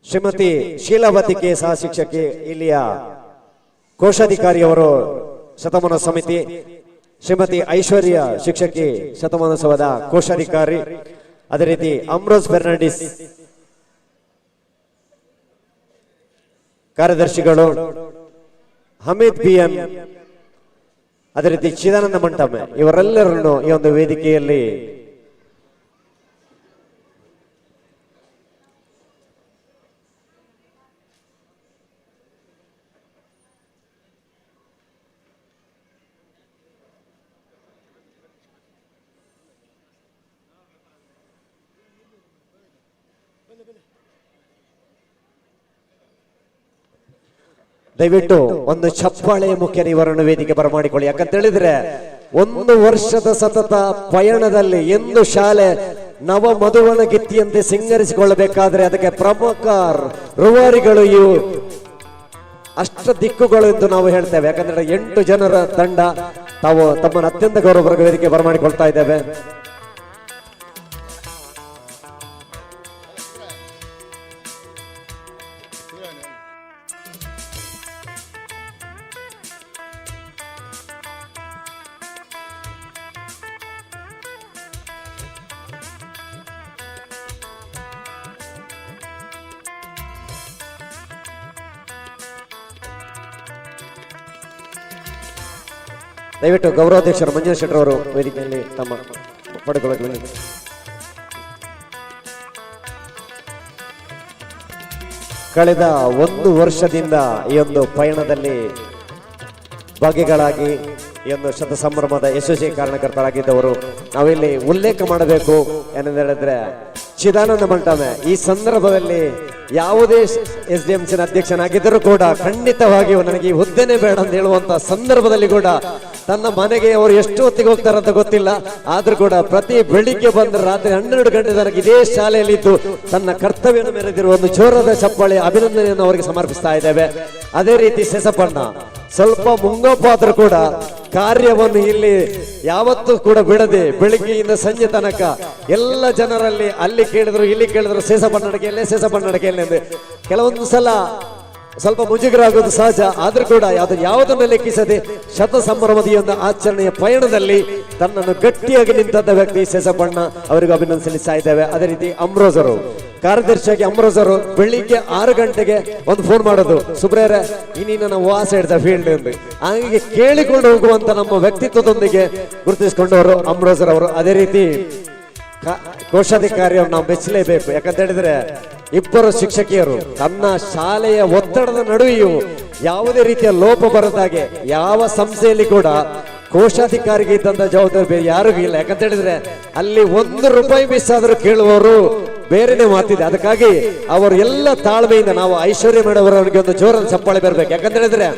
ಶ್ರೀಮತಿ ಶೀಲಾವತಿ ಕೆ ಸಹ ಶಿಕ್ಷಕಿ ಇಲ್ಲಿಯ ಕೋಶಾಧಿಕಾರಿಯವರು ಶತಮಾನೋತ್ಸವ ಸಮಿತಿ, ಶ್ರೀಮತಿ ಐಶ್ವರ್ಯ ಶಿಕ್ಷಕಿ ಶತಮಾನೋತ್ಸವದ ಕೋಶಾಧಿಕಾರಿ, ಅದೇ ರೀತಿ ಅಮ್ರೋಜ್ ಫೆರ್ನಾಂಡಿಸ್ ಕಾರ್ಯದರ್ಶಿಗಳು, ಹಮೀದ್ ಬಿಎನ್, ಅದೇ ರೀತಿ ಚಿದಾನಂದ ಮಂಟಪ ಇವರೆಲ್ಲರನ್ನು ಈ ಒಂದು ವೇದಿಕೆಯಲ್ಲಿ ದಯವಿಟ್ಟು ಒಂದು ಚಪ್ಪಾಳೆಯ ಮುಖ್ಯ ಇವರನ್ನು ವೇದಿಕೆ ಬರಮಾಡಿಕೊಳ್ಳಿ. ಯಾಕಂತ ಹೇಳಿದ್ರೆ 1 ವರ್ಷದ ಸತತ ಪಯಣದಲ್ಲಿ ಎಂದು ಶಾಲೆ ನವ ಮಧುವನ ಗಿತ್ತಿಯಂತೆ ಸಿಂಗರಿಸಿಕೊಳ್ಳಬೇಕಾದ್ರೆ ಅದಕ್ಕೆ ಪ್ರಮುಖ ರೂವಾರಿಗಳು ಇವು ಅಷ್ಟ ದಿಕ್ಕುಗಳು ಎಂದು ನಾವು ಹೇಳ್ತೇವೆ. ಯಾಕಂದ್ರೆ 8 ಜನರ ತಂಡ ತಾವು ತಮ್ಮನ್ನು ಅತ್ಯಂತ ಗೌರವವರ್ಗ ವೇದಿಕೆ ಬರಮಾಡಿಕೊಳ್ತಾ ಇದ್ದೇವೆ. ದಯವಿಟ್ಟು ಗೌರವಾಧ್ಯಕ್ಷರು ಮಂಜುನಾಥ್ ಶೆಟ್ಟರ್ ಅವರು ವೇದಿಕೆಯಲ್ಲಿ ತಮ್ಮ ಪಡೆದುಕೊಳ್ಳಲು ವಿನಂತಿ. ಕಳೆದ 1 ವರ್ಷದಿಂದ ಈ ಒಂದು ಪಯಣದಲ್ಲಿ ಭಾಗಿಗಳಾಗಿ ಈ ಒಂದು ಶತ ಸಂಭ್ರಮದ ಯಶಸ್ವಿ ಕಾರಣಕರ್ತರಾಗಿದ್ದವರು ನಾವಿಲ್ಲಿ ಉಲ್ಲೇಖ ಮಾಡಬೇಕು ಏನೆಂದು ಹೇಳಿದ್ರೆ ಚಿದಾನಂದ ಮಂಟಮೆ. ಈ ಸಂದರ್ಭದಲ್ಲಿ ಯಾವುದೇ SDMC ಅಧ್ಯಕ್ಷನಾಗಿದ್ದರೂ ಕೂಡ ಖಂಡಿತವಾಗಿಯೂ ನನಗೆ ಈ ಹುದ್ದೆನೇ ಬೇಡ ಅಂತ ಹೇಳುವಂತ ಸಂದರ್ಭದಲ್ಲಿ ಕೂಡ ತನ್ನ ಮನೆಗೆ ಅವರು ಎಷ್ಟು ಹೊತ್ತಿಗೆ ಹೋಗ್ತಾರಂತ ಗೊತ್ತಿಲ್ಲ, ಆದ್ರೂ ಕೂಡ ಪ್ರತಿ ಬೆಳಿಗ್ಗೆ ಬಂದ ರಾತ್ರಿ 12 ಗಂಟೆ ತನಕ ಇದೇ ಶಾಲೆಯಲ್ಲಿದ್ದು ತನ್ನ ಕರ್ತವ್ಯವನ್ನು ಮೆರೆದಿರುವ ಒಂದು ಜೋರದ ಚಪ್ಪಾಳೆ ಅಭಿನಂದನೆಯನ್ನು ಅವರಿಗೆ ಸಮರ್ಪಿಸ್ತಾ ಇದ್ದೇವೆ. ಅದೇ ರೀತಿ ಸೆಸಪಣ್ಣ ಸ್ವಲ್ಪ ಮುಂಗೋಪಾದ್ರೂ ಕೂಡ ಕಾರ್ಯವನ್ನು ಇಲ್ಲಿ ಯಾವತ್ತೂ ಕೂಡ ಬಿಡದೆ ಬೆಳಿಗ್ಗೆಯಿಂದ ಸಂಜೆ ತನಕ ಎಲ್ಲ ಜನರಲ್ಲಿ ಅಲ್ಲಿ ಕೇಳಿದ್ರು ಇಲ್ಲಿ ಕೇಳಿದ್ರು ಸೇಸಪನ್ನಡಕೆಯಲ್ಲೇ ಸೇಸಪನ್ನಡಕೆಯಲ್ಲೇ ಎಂದು ಕೆಲವೊಂದು ಸಲ ಸ್ವಲ್ಪ ಮುಜುಗರ ಆಗೋದು ಸಹಜ. ಆದ್ರೂ ಕೂಡ ಯಾವುದನ್ನು ಲೆಕ್ಕಿಸದೆ ಶತ ಸಂಭ್ರಮದ ಒಂದು ಆಚರಣೆಯ ಪಯಣದಲ್ಲಿ ತನ್ನನ್ನು ಗಟ್ಟಿಯಾಗಿ ನಿಂತಂತ ವ್ಯಕ್ತಿ ಸೇಸಪಣ್ಣ ಅವರಿಗೂ ಅಭಿನಂದನೆ ಸಲ್ಲಿಸ್ತಾ ಇದ್ದೇವೆ. ಅದೇ ರೀತಿ ಅಮ್ರೋಜರು ಕಾರ್ಯದರ್ಶಿಯಾಗಿ ಅಮ್ರೋಜರು ಬೆಳಿಗ್ಗೆ 6 ಗಂಟೆಗೆ ಒಂದು ಫೋನ್ ಮಾಡೋದು, ಸುಬ್ರೇರೆ ಇನ್ನಿನ ನಾವು ವಾಸ ಹಿಡ್ದ ಫೀಲ್ಡ್ ಎಂದು ಹಾಗೆ ಕೇಳಿಕೊಂಡು ಹೋಗುವಂತ ನಮ್ಮ ವ್ಯಕ್ತಿತ್ವದೊಂದಿಗೆ ಗುರುತಿಸಿಕೊಂಡವರು ಅಮ್ರೋಜರ್ ಅವರು. ಅದೇ ರೀತಿ ಕೋಶಾಧಿಕಾರಿಯನ್ನು ನಾವು ಮೆಚ್ಚಲೇಬೇಕು. ಯಾಕಂತ ಹೇಳಿದ್ರೆ ಇಬ್ಬರು ಶಿಕ್ಷಕಿಯರು ತನ್ನ ಶಾಲೆಯ ಒತ್ತಡದ ನಡುವೆಯೂ ಯಾವುದೇ ರೀತಿಯ ಲೋಪ ಬರದಾಗೆ ಯಾವ ಸಂಸ್ಥೆಯಲ್ಲಿ ಕೂಡ ಕೋಶಾಧಿಕಾರಿಗೆ ಇದ್ದಂತ ಜವಾಬ್ದಾರಿ ಬೇರೆ ಯಾರಿಗೂ ಇಲ್ಲ. ಯಾಕಂತ ಹೇಳಿದ್ರೆ ಅಲ್ಲಿ 1 ರೂಪಾಯಿ ಮಿಸ್ ಆದ್ರೂ ಕೇಳುವವರು ಬೇರೆನೆ ಮಾತಿದೆ. ಅದಕ್ಕಾಗಿ ಅವರು ಎಲ್ಲ ತಾಳ್ಮೆಯಿಂದ ನಾವು ಐಶ್ವರ್ಯ ಮೇಡವರವರಿಗೆ ಒಂದು ಜೋರದ ಚಪ್ಪಾಳೆ ಬರಬೇಕು. ಯಾಕಂತ ಹೇಳಿದ್ರೆ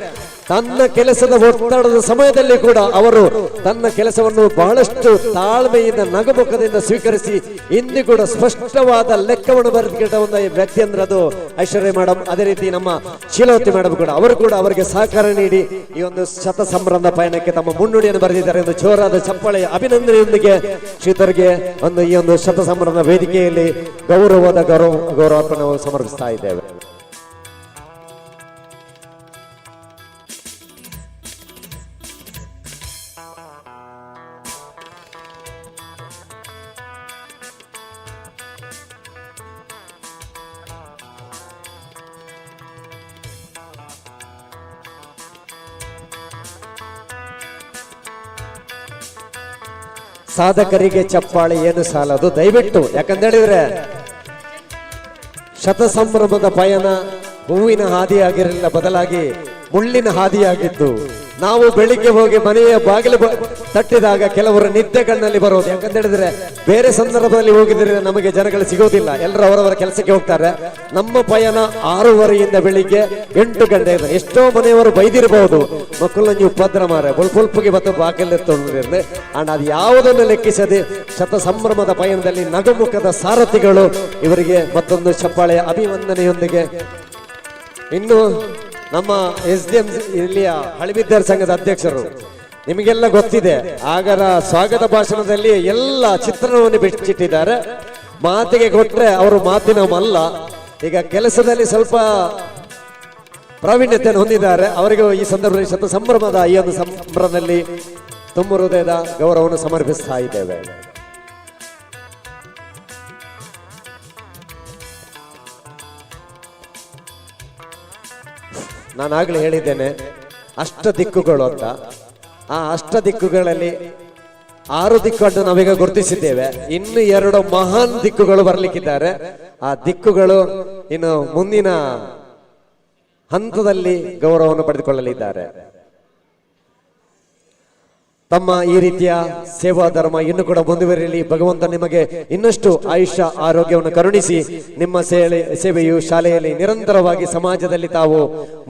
ತನ್ನ ಕೆಲಸದ ಒತ್ತಡದ ಸಮಯದಲ್ಲಿ ಕೂಡ ಅವರು ತನ್ನ ಕೆಲಸವನ್ನು ಬಹಳಷ್ಟು ತಾಳ್ಮೆಯಿಂದ ನಗುಮುಖದಿಂದ ಸ್ವೀಕರಿಸಿ ಇಂದು ಕೂಡ ಸ್ಪಷ್ಟವಾದ ಲೆಕ್ಕವನ್ನು ಬರೆದುಕೊಂಡ ಒಂದು ವ್ಯಕ್ತಿ ಅಂದ್ರೆ ಅದು ಐಶ್ವರ್ಯ ಮೇಡಮ್. ಅದೇ ರೀತಿ ನಮ್ಮ ಶೀಲವತಿ ಮೇಡಮ್ ಕೂಡ ಅವರು ಕೂಡ ಅವರಿಗೆ ಸಹಕಾರ ನೀಡಿ ಈ ಒಂದು ಶತ ಸಂಭ್ರಮದ ಪಯಣಕ್ಕೆ ತಮ್ಮ ಮುನ್ನುಡಿಯನ್ನು ಬರೆದಿದ್ದಾರೆ. ಒಂದು ಜೋರಾದ ಚಪ್ಪಾಳೆ ಅಭಿನಂದನೆಯೊಂದಿಗೆ ಶ್ರೀಧರ್ಗೆ ಒಂದು ಈ ಒಂದು ಶತ ಸಂಭ್ರಮದ ವೇದಿಕೆಯಲ್ಲಿ ಗೌರವಾರ್ಪಣೆ ಸಮರ್ಪಿಸ್ತಾ ಇದ್ದೇವೆ. ಸಾಧಕರಿಗೆ ಚಪ್ಪಾಳೆ ಏನು ಸಾಲದು ದಯವಿಟ್ಟು. ಯಾಕಂತ ಹೇಳಿದ್ರೆ ಶತ ಸಂಭ್ರಮದ ಪಯಣ ಹೂವಿನ ಹಾದಿಯಾಗಿರಲಿಲ್ಲ, ಬದಲಾಗಿ ಮುಳ್ಳಿನ ಹಾದಿಯಾಗಿದ್ದು ನಾವು ಬೆಳಿಗ್ಗೆ ಹೋಗಿ ಮನೆಯ ಬಾಗಿಲು ತಟ್ಟಿದಾಗ ಕೆಲವರು ನಿದ್ದೆ ಕಣ್ಣಲ್ಲಿ ಬರೋದು. ಯಾಕಂತ ಹೇಳಿದ್ರೆ ಬೇರೆ ಸಂದರ್ಭದಲ್ಲಿ ಹೋಗಿದ್ರೆ ನಮಗೆ ಜನಗಳು ಸಿಗೋದಿಲ್ಲ, ಎಲ್ಲರೂ ಅವರವರ ಕೆಲಸಕ್ಕೆ ಹೋಗ್ತಾರೆ. ನಮ್ಮ ಪಯಣ 6:30ಯಿಂದ ಬೆಳಿಗ್ಗೆ 8 ಗಂಟೆ. ಎಷ್ಟೋ ಮನೆಯವರು ಬೈದಿರಬಹುದು, ಮಕ್ಕಳನ್ನ ನೀವು ಪದ್ರ ಮಾರ ಬುಲ್ಪುಲ್ಪಿಗೆ ಮತ್ತು ಬಾಗಿಲೆತ್ತೊಂಡಿರ್ದೆ ಅಣ್ಣ. ಅದು ಯಾವುದನ್ನು ಲೆಕ್ಕಿಸದೆ ಶತ ಸಂಭ್ರಮದ ಪಯಣದಲ್ಲಿ ನಗುಮುಖದ ಸಾರಥಿಗಳು ಇವರಿಗೆ ಮತ್ತೊಂದು ಚಪ್ಪಾಳೆಯ ಅಭಿವಂದನೆಯೊಂದಿಗೆ. ಇನ್ನು ನಮ್ಮ SDMC ಇಲ್ಲಿಯ ಹಳೆಬಿದ್ದಾರ್ ಸಂಘದ ಅಧ್ಯಕ್ಷರು ನಿಮಗೆಲ್ಲ ಗೊತ್ತಿದೆ, ಆಗರ ಸ್ವಾಗತ ಭಾಷಣದಲ್ಲಿ ಎಲ್ಲ ಚಿತ್ರಣವನ್ನು ಬಿಚ್ಚಿಟ್ಟಿದ್ದಾರೆ. ಮಾತಿಗೆ ಕೊಟ್ರೆ ಅವರು ಮಾತಿನ ಮಲ್ಲ. ಈಗ ಕೆಲಸದಲ್ಲಿ ಸ್ವಲ್ಪ ಪ್ರಾವೀಣ್ಯತೆಯನ್ನು ಹೊಂದಿದ್ದಾರೆ. ಅವರಿಗೂ ಈ ಸಂದರ್ಭದಲ್ಲಿ ಶತ ಸಂಭ್ರಮದ ಈ ಒಂದು ಸಂಭ್ರಮದಲ್ಲಿ ತುಂಬ ಹೃದಯದ ಗೌರವವನ್ನು ಸಮರ್ಪಿಸ್ತಾ ಇದ್ದೇವೆ. ನಾನಾಗಲೇ ಹೇಳಿದ್ದೇನೆ ಅಷ್ಟ ದಿಕ್ಕುಗಳು ಅಂತ. ಆ ಅಷ್ಟ ದಿಕ್ಕುಗಳಲ್ಲಿ 6 ದಿಕ್ಕನ್ನು ನಾವೀಗ ಗುರುತಿಸಿದ್ದೇವೆ. ಇನ್ನು 2 ಮಹಾನ್ ದಿಕ್ಕುಗಳು ಬರ್ಲಿಕ್ಕಿದ್ದಾರೆ. ಆ ದಿಕ್ಕುಗಳು ಇನ್ನು ಮುಂದಿನ ಹಂತದಲ್ಲಿ ಗೌರವವನ್ನು ಪಡೆದುಕೊಳ್ಳಲಿದ್ದಾರೆ. ತಮ್ಮ ಈ ರೀತಿಯ ಸೇವಾ ಧರ್ಮ ಇನ್ನು ಕೂಡ ಮುಂದುವರಿಯಲಿ. ಭಗವಂತ ನಿಮಗೆ ಇನ್ನಷ್ಟು ಆಯುಷ್ಯ ಆರೋಗ್ಯವನ್ನು ಕರುಣಿಸಿ ನಿಮ್ಮ ಸೇವೆಯು ಶಾಲೆಯಲ್ಲಿ ನಿರಂತರವಾಗಿ ಸಮಾಜದಲ್ಲಿ ತಾವು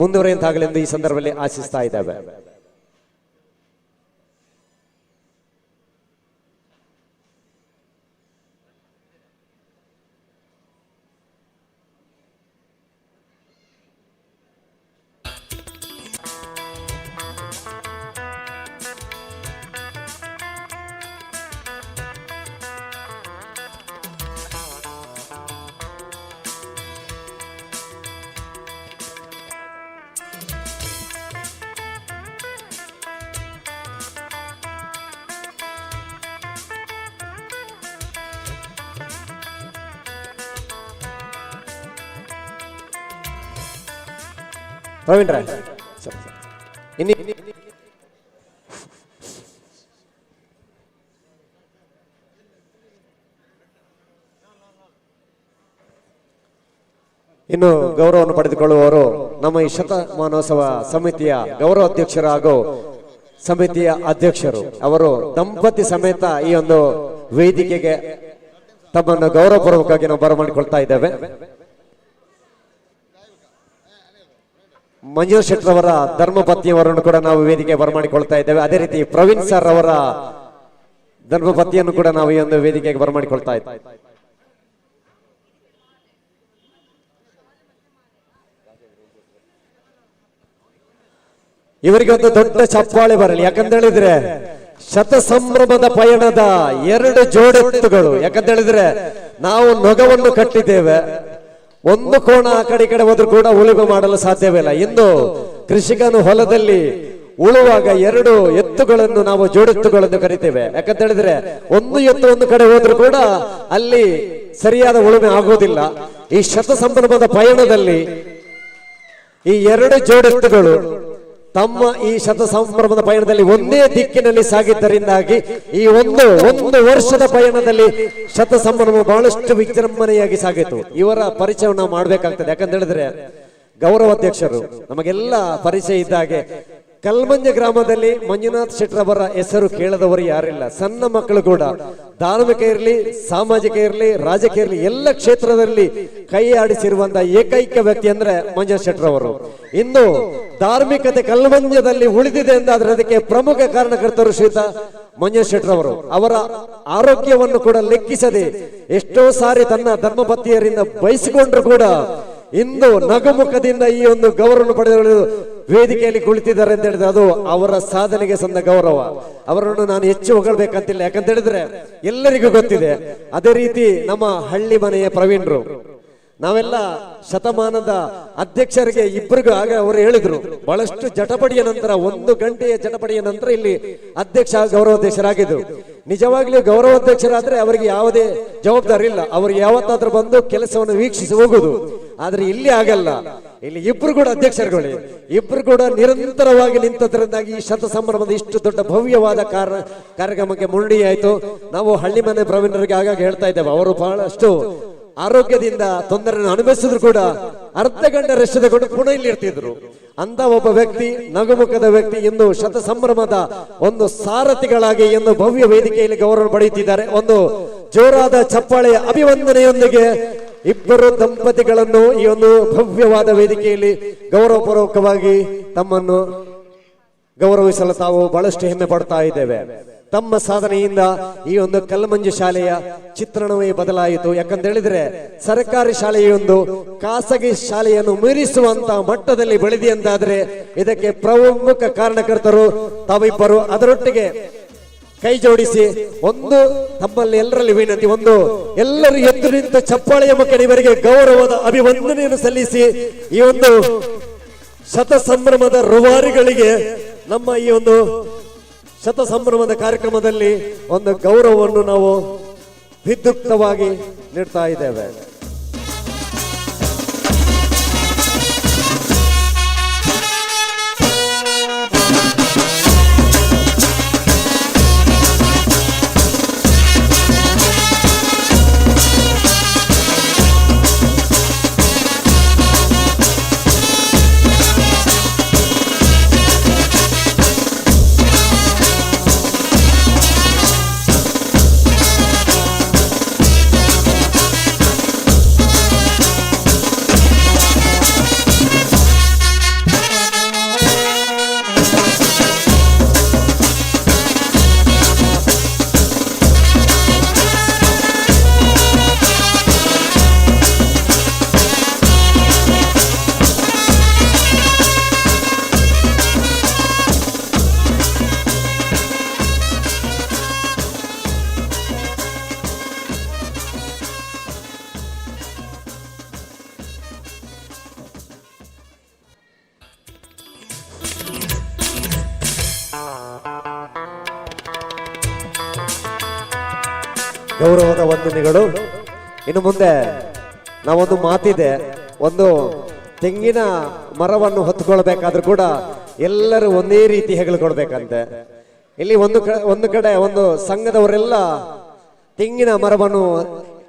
ಮುಂದುವರಿಯುವಂತಾಗಲೆಂದು ಈ ಸಂದರ್ಭದಲ್ಲಿ ಆಶಿಸ್ತಾ ಇದ್ದೇವೆ. ರವೀಂದ್ರ ಇನ್ನು ಗೌರವವನ್ನು ಪಡೆದುಕೊಳ್ಳುವವರು ನಮ್ಮ ಈ ಶತಮಾನೋತ್ಸವ ಸಮಿತಿಯ ಗೌರವ ಅಧ್ಯಕ್ಷರು ಹಾಗೂ ಸಮಿತಿಯ ಅಧ್ಯಕ್ಷರು. ಅವರು ದಂಪತಿ ಸಮೇತ ಈ ಒಂದು ವೇದಿಕೆಗೆ ತಮ್ಮನ್ನು ಗೌರವಪೂರ್ವಕವಾಗಿ ನಾವು ಬರಮಾಡಿಕೊಳ್ತಾ ಇದ್ದೇವೆ. ಮಂಜುನಾಥ್ ಶೆಟ್ಟರವರ ಧರ್ಮಪತ್ನಿಯವರನ್ನು ಕೂಡ ನಾವು ವೇದಿಕೆ ಬರಮಾಡಿಕೊಳ್ತಾ ಇದ್ದೇವೆ. ಅದೇ ರೀತಿ ಪ್ರವೀಣ್ ಸರ್ ಅವರ ಧರ್ಮಪತ್ನಿಯನ್ನು ಕೂಡ ನಾವು ಈ ಒಂದು ವೇದಿಕೆಗೆ ಬರಮಾಡಿಕೊಳ್ತಾ ಇದ್ದೇವೆ. ಇವರಿಗೆ ಒಂದು ದೊಡ್ಡ ಚಪ್ಪಾಳೆ ಬರಲಿ. ಯಾಕಂತ ಹೇಳಿದ್ರೆ ಶತ ಸಂಭ್ರಮದ ಪಯಣದ 2 ಜೋಡೆತ್ತುಗಳು. ಯಾಕಂತ ಹೇಳಿದ್ರೆ ನಾವು ನೊಗವನ್ನು ಕಟ್ಟಿದ್ದೇವೆ, ಒಂದು ಕೋಣ ಆ ಕಡೆ ಈ ಕಡೆ ಹೋದ್ರೂ ಕೂಡ ಉಳುಮೆ ಮಾಡಲು ಸಾಧ್ಯವಿಲ್ಲ. ಇಂದು ಕೃಷಿಕನು ಹೊಲದಲ್ಲಿ ಉಳುವಾಗ 2 ಎತ್ತುಗಳನ್ನು ನಾವು ಜೋಡೆತ್ತುಗಳನ್ನು ಕರಿತೇವೆ. ಯಾಕಂತ ಹೇಳಿದ್ರೆ ಒಂದು ಎತ್ತು ಒಂದು ಕಡೆ ಹೋದ್ರೂ ಕೂಡ ಅಲ್ಲಿ ಸರಿಯಾದ ಉಳುಮೆ ಆಗುವುದಿಲ್ಲ. ಈ ಶತ ಸಂಭ್ರಮದ ಪಯಣದಲ್ಲಿ ಈ 2 ಜೋಡೆತ್ತುಗಳು ತಮ್ಮ ಈ ಶತ ಸಂಭ್ರಮದ ಪಯಣದಲ್ಲಿ ಒಂದೇ ದಿಕ್ಕಿನಲ್ಲಿ ಸಾಗಿದ್ದರಿಂದಾಗಿ ಈ ಒಂದು ವರ್ಷದ ಪಯಣದಲ್ಲಿ ಶತ ಸಂಭ್ರಮ ಬಹಳಷ್ಟು ವಿಜೃಂಭಣೆಯಾಗಿ ಸಾಗಿತು. ಇವರ ಪರಿಚಯವನ್ನು ನಾವು ಮಾಡಬೇಕಾಗ್ತದೆ. ಯಾಕಂತ ಹೇಳಿದ್ರೆ ಗೌರವಾಧ್ಯಕ್ಷರು ನಮಗೆಲ್ಲ ಪರಿಚಯ ಇದ್ದಾಗೆ ಕಲ್ಮಂಜ ಗ್ರಾಮದಲ್ಲಿ ಮಂಜುನಾಥ್ ಶೆಟ್ಟರವರ ಹೆಸರು ಕೇಳದವರು ಯಾರಿಲ್ಲ. ಸಣ್ಣ ಮಕ್ಕಳು ಕೂಡ ಧಾರ್ಮಿಕ ಇರಲಿ, ಸಾಮಾಜಿಕ ಇರಲಿ, ರಾಜಕೀಯ ಇರಲಿ, ಎಲ್ಲ ಕ್ಷೇತ್ರದಲ್ಲಿ ಕೈ ಆಡಿಸಿರುವಂತಹ ಏಕೈಕ ವ್ಯಕ್ತಿ ಅಂದ್ರೆ ಮಂಜುನಾಥ್ ಶೆಟ್ಟರವರು. ಇನ್ನು ಧಾರ್ಮಿಕತೆ ಕಲ್ಮಂಜದಲ್ಲಿ ಉಳಿದಿದೆ ಎಂದಾದ್ರೆ ಅದಕ್ಕೆ ಪ್ರಮುಖ ಕಾರಣಕರ್ತರು ಶ್ರೀಯುತ ಮಂಜುನಾಥ್ ಶೆಟ್ಟರವರು. ಅವರ ಆರೋಗ್ಯವನ್ನು ಕೂಡ ಲೆಕ್ಕಿಸದೆ ಎಷ್ಟೋ ಸಾರಿ ತನ್ನ ಧರ್ಮಪತ್ನಿಯರಿಂದ ಬಯಸಿಕೊಂಡ್ರು ಕೂಡ ಇಂದು ನಗುಮುಖದಿಂದ ಈ ಒಂದು ಗೌರವವನ್ನು ಪಡೆದು ವೇದಿಕೆಯಲ್ಲಿ ಕುಳಿತಿದ್ದಾರೆ ಅಂತ ಹೇಳಿದ್ರೆ ಅದು ಅವರ ಸಾಧನೆಗೆ ಸಂದ ಗೌರವ. ಅವರನ್ನು ನಾನು ಹೆಚ್ಚು ಹೊಗಳಬೇಕಂತಿಲ್ಲ. ಯಾಕಂತ ಹೇಳಿದ್ರೆ ಎಲ್ಲರಿಗೂ ಗೊತ್ತಿದೆ. ಅದೇ ರೀತಿ ನಮ್ಮ ಹಳ್ಳಿ ಮನೆಯ ಪ್ರವೀಣ್ರು, ನಾವೆಲ್ಲ ಶತಮಾನದ ಅಧ್ಯಕ್ಷರಿಗೆ ಇಬ್ಬರಿಗೂ ಆಗ ಅವರು ಹೇಳಿದ್ರು ಬಹಳಷ್ಟು ಜಟಪಡಿಯ ನಂತರ 1 ಗಂಟೆಯ ಜಟಪಡಿಯ ನಂತರ ಇಲ್ಲಿ ಅಧ್ಯಕ್ಷ ಗೌರವಾಧ್ಯಕ್ಷರಾಗಿದ್ರು. ನಿಜವಾಗ್ಲೂ ಗೌರವಾಧ್ಯಕ್ಷರಾದ್ರೆ ಅವರಿಗೆ ಯಾವುದೇ ಜವಾಬ್ದಾರಿ ಇಲ್ಲ. ಅವರು ಯಾವತ್ತಾದ್ರೂ ಬಂದು ಕೆಲಸವನ್ನು ವೀಕ್ಷಿಸಿ ಹೋಗುದು. ಆದ್ರೆ ಇಲ್ಲಿ ಆಗಲ್ಲ. ಇಲ್ಲಿ ಇಬ್ರು ಕೂಡ ಅಧ್ಯಕ್ಷರುಗಳೇ, ಇಬ್ರು ಕೂಡ ನಿರಂತರವಾಗಿ ನಿಂತದ್ರಿಂದಾಗಿ ಈ ಶತ ಸಂಭ್ರಮದ ಇಷ್ಟು ದೊಡ್ಡ ಭವ್ಯವಾದ ಕಾರ್ಯಕ್ರಮಕ್ಕೆ ಮುನ್ನುಡಿಯಾಯಿತು. ನಾವು ಹಳ್ಳಿ ಮನೆ ಪ್ರವೀಣರಿಗೆ ಆಗಾಗ ಹೇಳ್ತಾ ಇದ್ದೇವೆ, ಅವರು ಬಹಳಷ್ಟು ಆರೋಗ್ಯದಿಂದ ತೊಂದರೆಯನ್ನು ಅನುಭವಿಸಿದ್ರು ಕೂಡ ಅರ್ಧ ಗಂಟೆ ರೆಸ್ಟ್ ತಗೊಂಡು ಪುನಃ ಇಲ್ಲಿ ಇರ್ತಿದ್ರು. ಅಂತ ಒಬ್ಬ ವ್ಯಕ್ತಿ, ನಗುಮುಖದ ವ್ಯಕ್ತಿ, ಇಂದು ಶತ ಸಂಭ್ರಮದ ಒಂದು ಸಾರಥಿಗಳಾಗಿ ಎಂದು ಭವ್ಯ ವೇದಿಕೆಯಲ್ಲಿ ಗೌರವ ಪಡೆಯುತ್ತಿದ್ದಾರೆ. ಒಂದು ಜೋರಾದ ಚಪ್ಪಾಳೆಯ ಅಭಿವಂದನೆಯೊಂದಿಗೆ ಇಬ್ಬರು ದಂಪತಿಗಳನ್ನು ಈ ಒಂದು ಭವ್ಯವಾದ ವೇದಿಕೆಯಲ್ಲಿ ಗೌರವಪೂರ್ವಕವಾಗಿ ತಮ್ಮನ್ನು ಗೌರವಿಸಲು ತಾವು ಬಹಳಷ್ಟು ಹೆಮ್ಮೆ ಪಡ್ತಾ ಇದ್ದೇವೆ. ತಮ್ಮ ಸಾಧನೆಯಿಂದ ಈ ಒಂದು ಕಲ್ಮಂಜು ಶಾಲೆಯ ಚಿತ್ರಣವೇ ಬದಲಾಯಿತು. ಯಾಕಂತ ಹೇಳಿದ್ರೆ ಸರ್ಕಾರಿ ಶಾಲೆಯೊಂದು ಖಾಸಗಿ ಶಾಲೆಯನ್ನು ಮೀರಿಸುವಂತ ಮಟ್ಟದಲ್ಲಿ ಬೆಳೆದಿಯಂತಾದ್ರೆ ಇದಕ್ಕೆ ಪ್ರಮುಖ ಕಾರಣಕರ್ತರು ತಾವಿಬ್ಬರು. ಅದರೊಟ್ಟಿಗೆ ಕೈ ಜೋಡಿಸಿ ಒಂದು ತಮ್ಮಲ್ಲಿ ಎಲ್ಲರಲ್ಲಿ ವಿನಂತಿ, ಒಂದು ಎಲ್ಲರೂ ಎದ್ದು ನಿಂತ ಚಪ್ಪಾಳೆಯ ಮುಖೇನ ಇವರಿಗೆ ಗೌರವದ ಅಭಿವಂದನೆಯನ್ನು ಸಲ್ಲಿಸಿ ಈ ಒಂದು ಶತ ಸಂಭ್ರಮದ ರೂವಾರಿಗಳಿಗೆ ನಮ್ಮ ಈ ಒಂದು ಶತ ಸಂಭ್ರಮದ ಕಾರ್ಯಕ್ರಮದಲ್ಲಿ ಒಂದು ಗೌರವವನ್ನು ನಾವು ವಿದ್ಯುಕ್ತವಾಗಿ ನೀಡ್ತಾ ಇದ್ದೇವೆ. ಗೌರವದ ವಂದನೆಗಳು. ಇನ್ನು ಮುಂದೆ ನಾವೊಂದು ಮಾತಿದೆ, ಒಂದು ತೆಂಗಿನ ಮರವನ್ನು ಹೊತ್ತುಕೊಳ್ಬೇಕಾದ್ರೂ ಕೂಡ ಎಲ್ಲರೂ ಒಂದೇ ರೀತಿ ಹೆಗಲು ಕೊಡ್ಬೇಕಂತೆ. ಇಲ್ಲಿ ಒಂದು ಕಡೆ ಒಂದು ಸಂಘದವರೆಲ್ಲ ತೆಂಗಿನ ಮರವನ್ನು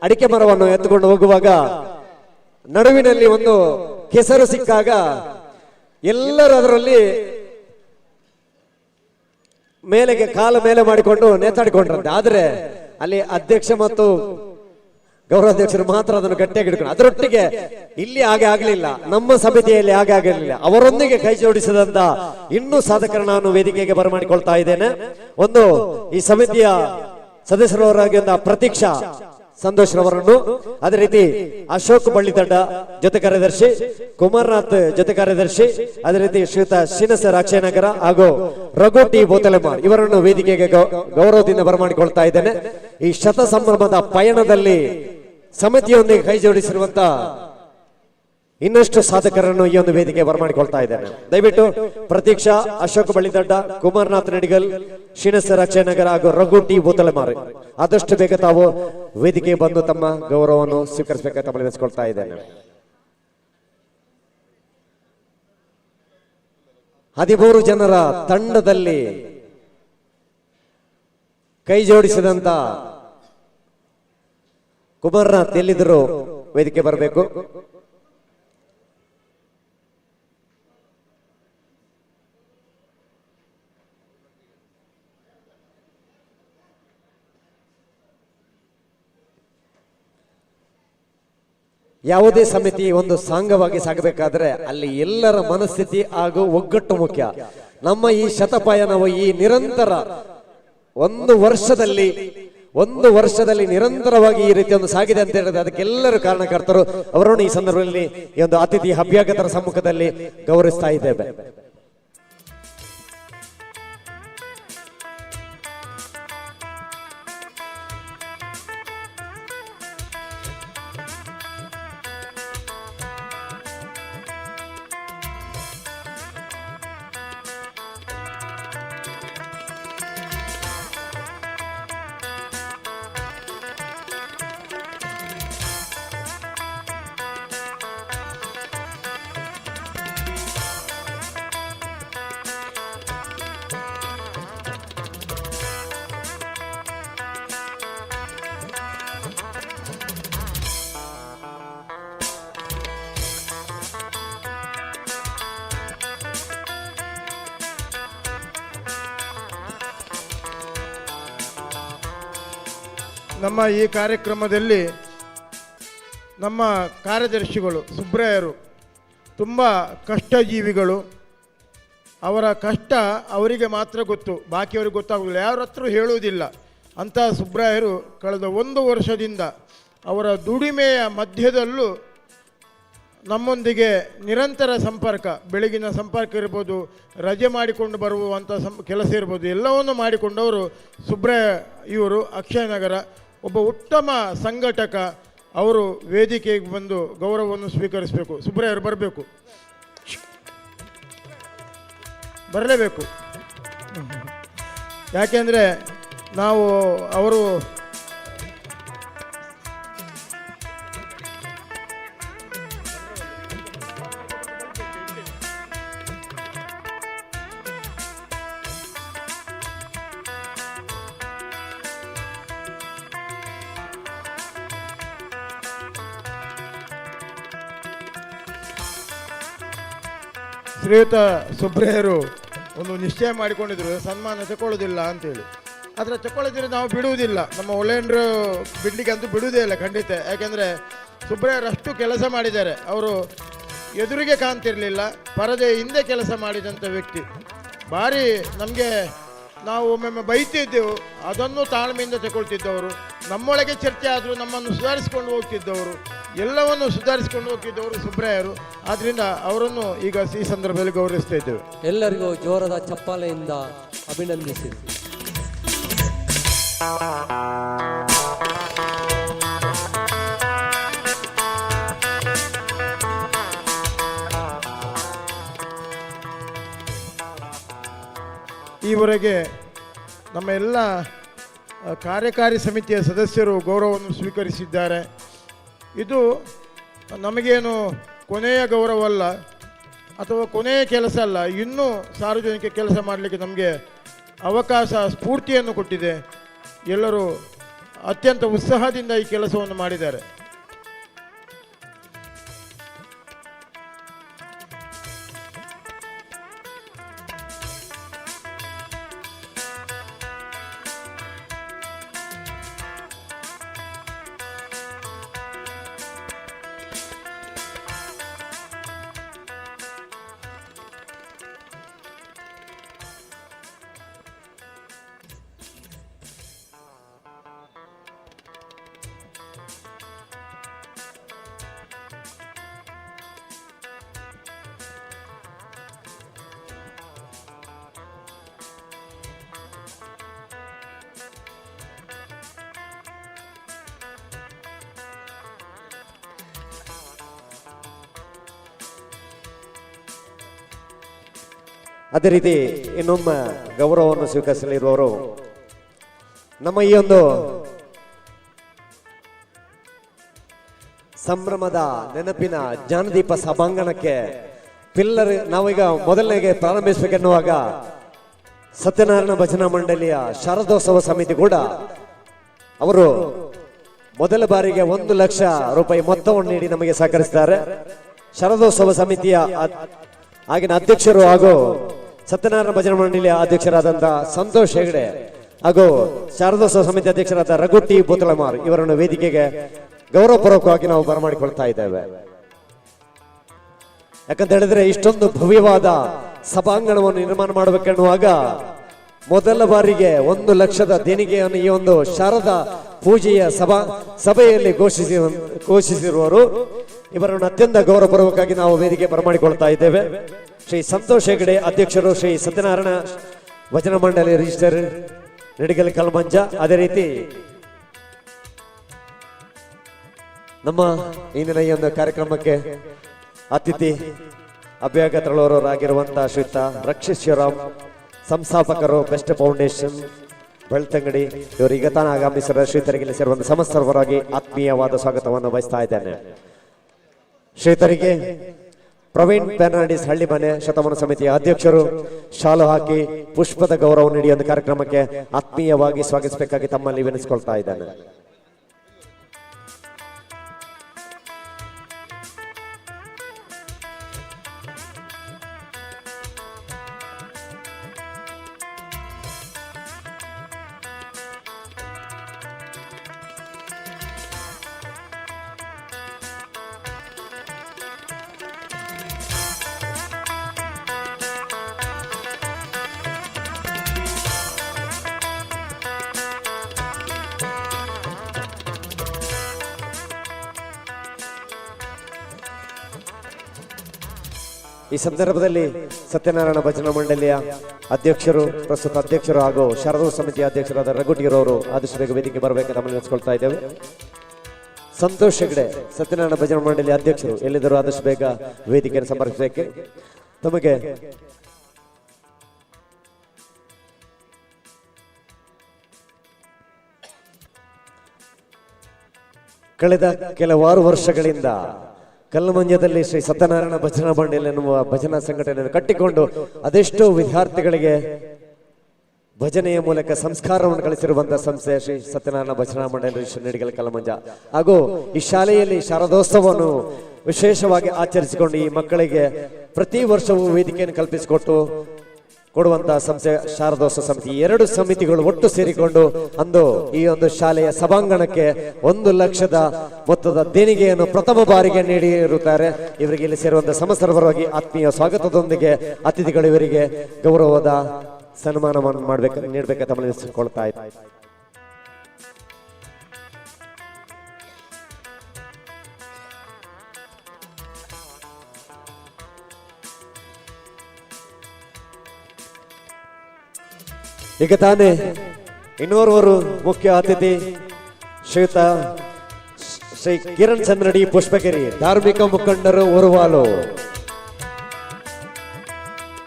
ಅಡಿಕೆ ಮರವನ್ನು ಎತ್ತುಕೊಂಡು ಹೋಗುವಾಗ ನಡುವಿನಲ್ಲಿ ಒಂದು ಕೆಸರು ಸಿಕ್ಕಾಗ ಎಲ್ಲರೂ ಅದರಲ್ಲಿ ಮೇಲೆಗೆ ಕಾಲ ಮೇಲೆ ಮಾಡಿಕೊಂಡು ನೇತಾಡಿಕೊಂಡ್ರಂತೆ. ಆದ್ರೆ ಅಲ್ಲಿ ಅಧ್ಯಕ್ಷ ಮತ್ತು ಗೌರವಾಧ್ಯಕ್ಷರು ಮಾತ್ರ ಅದನ್ನು ಗಟ್ಟಿಯಾಗಿ ಹಿಡ್ಕೊಂಡು, ಅದರೊಟ್ಟಿಗೆ ಇಲ್ಲಿ ಹಾಗೆ ಆಗಲಿಲ್ಲ, ನಮ್ಮ ಸಮಿತಿಯಲ್ಲಿ ಹಾಗೆ ಆಗಲಿಲ್ಲ. ಅವರೊಂದಿಗೆ ಕೈ ಜೋಡಿಸಿದಂತ ಇನ್ನೂ ಸಾಧಕರನ್ನು ನಾನು ವೇದಿಕೆಗೆ ಬರಮಾಡಿಕೊಳ್ತಾ ಇದ್ದೇನೆ. ಒಂದು ಈ ಸಮಿತಿಯ ಸದಸ್ಯರವರಾಗಿದ್ದ ಪ್ರತೀಕ್ಷಾ ಸಂತೋಷ್ ರವರನ್ನು, ಅದೇ ರೀತಿ ಅಶೋಕ್ ಬಳ್ಳಿತಡ್ಡ ಜೊತೆ ಕಾರ್ಯದರ್ಶಿ, ಕುಮಾರನಾಥ್ ಜೊತೆ ಕಾರ್ಯದರ್ಶಿ, ಅದೇ ರೀತಿ ಶ್ರೀಯುತ ಶ್ರೀನಿವಾಸ ಅಕ್ಷಯನಗರ ಹಾಗೂ ರಘು ಟಿ ಬೋತಲೆಮಾರ್ ಇವರನ್ನು ವೇದಿಕೆಗೆ ಗೌರವದಿಂದ ಬರಮಾಡಿಕೊಳ್ತಾ ಇದ್ದೇನೆ. ಈ ಶತ ಸಂಭ್ರಮದ ಪಯಣದಲ್ಲಿ ಸಮಿತಿಯೊಂದಿಗೆ ಕೈ ಜೋಡಿಸಿರುವಂತ ಇನ್ನಷ್ಟು ಸಾಧಕರನ್ನು ಈ ಒಂದು ವೇದಿಕೆ ಬರಮಾಡಿಕೊಳ್ತಾ ಇದ್ದೇನೆ. ದಯವಿಟ್ಟು ಪ್ರತೀಕ್ಷಾ, ಅಶೋಕ್ ಬಳ್ಳಿದಡ್ಡ, ಕುಮಾರನಾಥ್ ನಡಿಗಲ್, ಶ್ರೀನಿವಾಸ ಅಕ್ಷಯನಗರ ಹಾಗೂ ರಘು ಟಿ ಬೋತಲೆಮಾರ್ ಆದಷ್ಟು ಬೇಗ ತಾವು ವೇದಿಕೆ ಬಂದು ತಮ್ಮ ಗೌರವವನ್ನು ಸ್ವೀಕರಿಸಬೇಕಂತ ಮನವಿಸಿಕೊಳ್ತಾ ಇದ್ದೇನೆ. 13 ಜನರ ತಂಡದಲ್ಲಿ ಕೈ ಜೋಡಿಸಿದಂತ ಕುಮಾರನಾಥ್ ಎಲ್ಲಿದ್ದರೂ ವೇದಿಕೆ ಬರಬೇಕು. ಯಾವುದೇ ಸಮಿತಿ ಒಂದು ಸಾಂಗವಾಗಿ ಸಾಗಬೇಕಾದ್ರೆ ಅಲ್ಲಿ ಎಲ್ಲರ ಮನಸ್ಥಿತಿ ಹಾಗೂ ಒಗ್ಗಟ್ಟು ಮುಖ್ಯ. ನಮ್ಮ ಈ ಶತಪಯಣವು ಈ ನಿರಂತರ ಒಂದು ವರ್ಷದಲ್ಲಿ ನಿರಂತರವಾಗಿ ಈ ರೀತಿ ಒಂದು ಸಾಗಿದೆ ಅಂತ ಹೇಳಿದ್ರೆ ಅದಕ್ಕೆಲ್ಲರೂ ಕಾರಣಕರ್ತರು. ಅವರನ್ನು ಈ ಸಂದರ್ಭದಲ್ಲಿ ಈ ಒಂದು ಅತಿಥಿ ಅಭ್ಯಾಗತರ ಸಮ್ಮುಖದಲ್ಲಿ ಗೌರವಿಸ್ತಾ ಇದ್ದೇವೆ. ನಮ್ಮ ಈ ಕಾರ್ಯಕ್ರಮದಲ್ಲಿ ನಮ್ಮ ಕಾರ್ಯದರ್ಶಿಗಳು ಸುಬ್ರಾಯರು ತುಂಬ ಕಷ್ಟಜೀವಿಗಳು. ಅವರ ಕಷ್ಟ ಅವರಿಗೆ ಮಾತ್ರ ಗೊತ್ತು, ಬಾಕಿಯವರಿಗೆ ಗೊತ್ತಾಗೋದಿಲ್ಲ, ಯಾರ ಹತ್ರ ಹೇಳುವುದಿಲ್ಲ. ಅಂಥ ಸುಬ್ರಾಯರು ಕಳೆದ 1 ವರ್ಷದಿಂದ ಅವರ ದುಡಿಮೆಯ ಮಧ್ಯದಲ್ಲೂ ನಮ್ಮೊಂದಿಗೆ ನಿರಂತರ ಸಂಪರ್ಕ, ಬೆಳಗಿನ ಸಂಪರ್ಕ ಇರ್ಬೋದು, ರಜೆ ಮಾಡಿಕೊಂಡು ಬರುವಂಥ ಕೆಲಸ ಇರ್ಬೋದು, ಎಲ್ಲವನ್ನು ಮಾಡಿಕೊಂಡವರು ಸುಬ್ರಾಯ ಇವರು ಅಕ್ಷಯನಗರ ಒಬ್ಬ ಉತ್ತಮ ಸಂಘಟಕ. ಅವರು ವೇದಿಕೆಗೆ ಬಂದು ಗೌರವವನ್ನು ಸ್ವೀಕರಿಸಬೇಕು. ಸುಬ್ರಾಯರು ಬರಲೇಬೇಕು. ಯಾಕೆಂದರೆ ನಾವು ಅವರು ಶ್ರೀಯುತ ಸುಬ್ರಾಯರು ಒಂದು ನಿಶ್ಚಯ ಮಾಡಿಕೊಂಡಿದ್ರು, ಸನ್ಮಾನ ತಗೊಳ್ಳೋದಿಲ್ಲ ಅಂತೇಳಿ. ಆದರೆ ತಗೊಳ್ಳೋದಿದ್ರೆ ನಾವು ಬಿಡುವುದಿಲ್ಲ, ನಮ್ಮ ಒಳ್ಳೆಯರು ಬಿಡಲಿಕ್ಕೆ ಅಂತೂ ಬಿಡುವುದೇ ಇಲ್ಲ ಖಂಡಿತ. ಯಾಕೆಂದರೆ ಸುಬ್ರಾಯರು ಅಷ್ಟು ಕೆಲಸ ಮಾಡಿದ್ದಾರೆ. ಅವರು ಎದುರಿಗೆ ಕಾಣ್ತಿರಲಿಲ್ಲ, ಪರದೆ ಹಿಂದೆ ಕೆಲಸ ಮಾಡಿದಂಥ ವ್ಯಕ್ತಿ. ಭಾರಿ ನಮಗೆ ನಾವು ಒಮ್ಮೊಮ್ಮೆ ಬೈತಿದ್ದೆವು, ಅದನ್ನು ತಾಳ್ಮೆಯಿಂದ ತಗೊಳ್ತಿದ್ದವರು. ನಮ್ಮೊಳಗೆ ಚರ್ಚೆ ಆದರೂ ನಮ್ಮನ್ನು ಸುಧಾರಿಸಿಕೊಂಡು ಹೋಗ್ತಿದ್ದವರು, ಎಲ್ಲವನ್ನು ಸುಧಾರಿಸಿಕೊಂಡು ಹೋಗ್ತಿದ್ದವರು ಸುಬ್ರಾಯರು. ಆದ್ದರಿಂದ ಅವರನ್ನು ಈಗ ಈ ಸಂದರ್ಭದಲ್ಲಿ ಗೌರವಿಸ್ತಾ ಇದ್ದೇವೆ. ಎಲ್ಲರಿಗೂ ಜೋರದ ಚಪ್ಪಾಳೆಯಿಂದ ಅಭಿನಂದಿಸಿ. ಈವರೆಗೆ ನಮ್ಮ ಎಲ್ಲ ಕಾರ್ಯಕಾರಿ ಸಮಿತಿಯ ಸದಸ್ಯರು ಗೌರವವನ್ನು ಸ್ವೀಕರಿಸಿದ್ದಾರೆ. ಇದು ನಮಗೇನು ಕೊನೆಯ ಗೌರವವಲ್ಲ ಅಥವಾ ಕೊನೆಯ ಕೆಲಸ ಅಲ್ಲ, ಇನ್ನೂ ಸಾರ್ವಜನಿಕ ಕೆಲಸ ಮಾಡಲಿಕ್ಕೆ ನಮಗೆ ಅವಕಾಶ ಸ್ಫೂರ್ತಿಯನ್ನು ಕೊಟ್ಟಿದೆ. ಎಲ್ಲರೂ ಅತ್ಯಂತ ಉತ್ಸಾಹದಿಂದ ಈ ಕೆಲಸವನ್ನು ಮಾಡಿದ್ದಾರೆ. ಅದೇ ರೀತಿ ಇನ್ನೊಮ್ಮೆ ಗೌರವವನ್ನು ಸ್ವೀಕರಿಸಲಿರುವವರು ನಮ್ಮ ಈ ಒಂದು ಸಂಭ್ರಮದ ನೆನಪಿನ ಜ್ಞಾನದೀಪ ಸಭಾಂಗಣಕ್ಕೆ ಪಿಲ್ಲರ್ ನಾವೀಗ ಮೊದಲನೆಗೆ ಪ್ರಾರಂಭಿಸಬೇಕೆನ್ನುವಾಗ ಸತ್ಯನಾರಾಯಣ ಭಜನಾ ಮಂಡಳಿಯ ಶಾರದೋತ್ಸವ ಸಮಿತಿ ಕೂಡ ಅವರು ಮೊದಲ ಬಾರಿಗೆ 1 ಲಕ್ಷ ರೂಪಾಯಿ ಮೊತ್ತವನ್ನು ನೀಡಿ ನಮಗೆ ಸಹಕರಿಸಿದ್ದಾರೆ. ಶಾರದೋತ್ಸವ ಸಮಿತಿಯ ಆಗಿನ ಅಧ್ಯಕ್ಷರು ಹಾಗೂ ಸತ್ಯನಾರಾಯಣ ಭಜನಾ ಮಂಡಳಿಯ ಅಧ್ಯಕ್ಷರಾದಂತಹ ಸಂತೋಷ್ ಹೆಗಡೆ ಹಾಗೂ ಶಾರದೋತ್ಸವ ಸಮಿತಿ ಅಧ್ಯಕ್ಷರಾದ ರಘುಟಿ ಬುತಳಮಾರ್ ಇವರನ್ನು ವೇದಿಕೆಗೆ ಗೌರವಪೂರ್ವಕವಾಗಿ ನಾವು ಬರಮಾಡಿಕೊಳ್ತಾ ಇದ್ದೇವೆ. ಯಾಕಂತ ಹೇಳಿದ್ರೆ ಇಷ್ಟೊಂದು ಭವ್ಯವಾದ ಸಭಾಂಗಣವನ್ನು ನಿರ್ಮಾಣ ಮಾಡಬೇಕೆನ್ನುವಾಗ ಮೊದಲ ಬಾರಿಗೆ 1 ಲಕ್ಷದ ದೇಣಿಗೆಯನ್ನು ಈ ಒಂದು ಶಾರದಾ ಪೂಜೆಯ ಸಭೆಯಲ್ಲಿ ಘೋಷಿಸಿರುವರು ಇವರನ್ನು ಅತ್ಯಂತ ಗೌರವಪೂರ್ವಕವಾಗಿ ನಾವು ವೇದಿಕೆ ಬರಮಾಡಿಕೊಳ್ತಾ ಇದ್ದೇವೆ. ಶ್ರೀ ಸಂತೋಷ್ ಹೆಗಡೆ ಅಧ್ಯಕ್ಷರು, ಶ್ರೀ ಸತ್ಯನಾರಾಯಣ ಭಜನಾ ಮಂಡಳಿ ರಿಜಿಸ್ಟರ್ ನಿಡಿಗಲ್ ಕಲ್ಮಂಜ. ಅದೇ ರೀತಿ ನಮ್ಮ ಇಂದಿನ ಈ ಒಂದು ಕಾರ್ಯಕ್ರಮಕ್ಕೆ ಅತಿಥಿ ಅಭ್ಯಾಗತರವರಾಗಿರುವಂತಹ ಶ್ರೀಯುತ ರಕ್ಷಿತ್ ಶಿವರಾಮ್, ಸಂಸ್ಥಾಪಕರು ಬೆಸ್ಟ್ ಫೌಂಡೇಶನ್ ಬೆಳ್ತಂಗಡಿ, ಇವರು ಈಗ ತಾನು ಆಗಮಿಸಿರುವ ಶ್ರೀತರಿಗೆ ಸೇರುವಂತಹ ಸಮಸ್ತರವರಾಗಿ ಆತ್ಮೀಯವಾದ ಸ್ವಾಗತವನ್ನು ಬಯಸ್ತಾ ಇದ್ದೇನೆ. ಶ್ರೀತರಿಗೆ ಪ್ರವೀಣ್ ಫೆರ್ನಾಂಡಿಸ್ ಹಳ್ಳಿಮನೆ ಶತಮಾನ ಸಮಿತಿಯ ಅಧ್ಯಕ್ಷರು ಶಾಲು ಹಾಕಿ ಪುಷ್ಪದ ಗೌರವ ನೀಡಿ ಒಂದು ಕಾರ್ಯಕ್ರಮಕ್ಕೆ ಆತ್ಮೀಯವಾಗಿ ಸ್ವಾಗತಿಸಬೇಕಾಗಿ ತಮ್ಮಲ್ಲಿ ವಿನಿಸಿಕೊಳ್ತಾ ಇದ್ದೇನೆ. ಈ ಸಂದರ್ಭದಲ್ಲಿ ಸತ್ಯನಾರಾಯಣ ಭಜನಾ ಮಂಡಳಿಯ ಅಧ್ಯಕ್ಷರು, ಪ್ರಸ್ತುತ ಅಧ್ಯಕ್ಷರು ಹಾಗೂ ಶಾರದೋತ್ಸವ ಸಮಿತಿಯ ಅಧ್ಯಕ್ಷರಾದ ರಘುಟಿರವರು ಆದಷ್ಟು ಬೇಗ ವೇದಿಕೆ ಬರಬೇಕು ನಮ್ಮನ್ನು ನೆನೆಸ್ಕೊಳ್ತಾ ಇದ್ದೇವೆ. ಸಂತೋಷ್ ಹೆಗಡೆ ಸತ್ಯನಾರಾಯಣ ಭಜನಾ ಮಂಡಳಿಯ ಅಧ್ಯಕ್ಷರು ಎಲ್ಲಿದ್ದರೂ ಆದಷ್ಟು ಬೇಗ ವೇದಿಕೆಯನ್ನು ಸಂಪರ್ಕಿಸಬೇಕು. ತಮಗೆ ಕಳೆದ ಕೆಲವಾರು ವರ್ಷಗಳಿಂದ ಕಲ್ಲಮಂಜದಲ್ಲಿ ಶ್ರೀ ಸತ್ಯನಾರಾಯಣ ಭಜನಾ ಮಂಡಳಿ ಎನ್ನುವ ಭಜನಾ ಸಂಘಟನೆಯನ್ನು ಕಟ್ಟಿಕೊಂಡು ಅದೆಷ್ಟೋ ವಿದ್ಯಾರ್ಥಿಗಳಿಗೆ ಭಜನೆಯ ಮೂಲಕ ಸಂಸ್ಕಾರವನ್ನು ಕಲಿಸಿರುವಂತಹ ಸಂಸ್ಥೆ ಶ್ರೀ ಸತ್ಯನಾರಾಯಣ ಭಜನಾ ಮಂಡಳಿ ನಿಡಿಗಲ್ ಕಲ್ಲಮಂಜ ಹಾಗೂ ಈ ಶಾಲೆಯಲ್ಲಿ ಶಾರದೋತ್ಸವವನ್ನು ವಿಶೇಷವಾಗಿ ಆಚರಿಸಿಕೊಂಡು ಈ ಮಕ್ಕಳಿಗೆ ಪ್ರತಿ ವರ್ಷವೂ ವೇದಿಕೆಯನ್ನು ಕಲ್ಪಿಸಿಕೊಟ್ಟು ಕೊಡುವಂತಹ ಸಂಸ್ಥೆ ಶಾರದೋತ್ಸವ ಸಮಿತಿ. 2 ಸಮಿತಿಗಳು ಒಟ್ಟು ಸೇರಿಕೊಂಡು ಅಂದು ಈ ಒಂದು ಶಾಲೆಯ ಸಭಾಂಗಣಕ್ಕೆ 1 ಲಕ್ಷದ ಮೊತ್ತದ ದೇಣಿಗೆಯನ್ನು ಪ್ರಥಮ ಬಾರಿಗೆ ನೀಡಿರುತ್ತಾರೆ. ಇವರಿಗೆ ಇಲ್ಲಿ ಸೇರುವಂತಹ ಸಮಸ್ತರವರಾಗಿ ಆತ್ಮೀಯ ಸ್ವಾಗತದೊಂದಿಗೆ ಅತಿಥಿಗಳು ಇವರಿಗೆ ಗೌರವದ ಸನ್ಮಾನವನ್ನು ನೀಡಬೇಕು ತಮ್ಮಲ್ಲಿಸಿಕೊಳ್ತಾ ಇದ್ದಾರೆ. ಈಗ ತಾನೇ ಇನ್ನೋರ್ವರು ಮುಖ್ಯ ಅತಿಥಿ ಶ್ರೀಯುತ ಶ್ರೀ ಕಿರಣ್ ಚಂದ್ರಡಿ ಪುಷ್ಪಗಿರಿ, ಧಾರ್ಮಿಕ ಮುಖಂಡರು ಉರುವಾಲು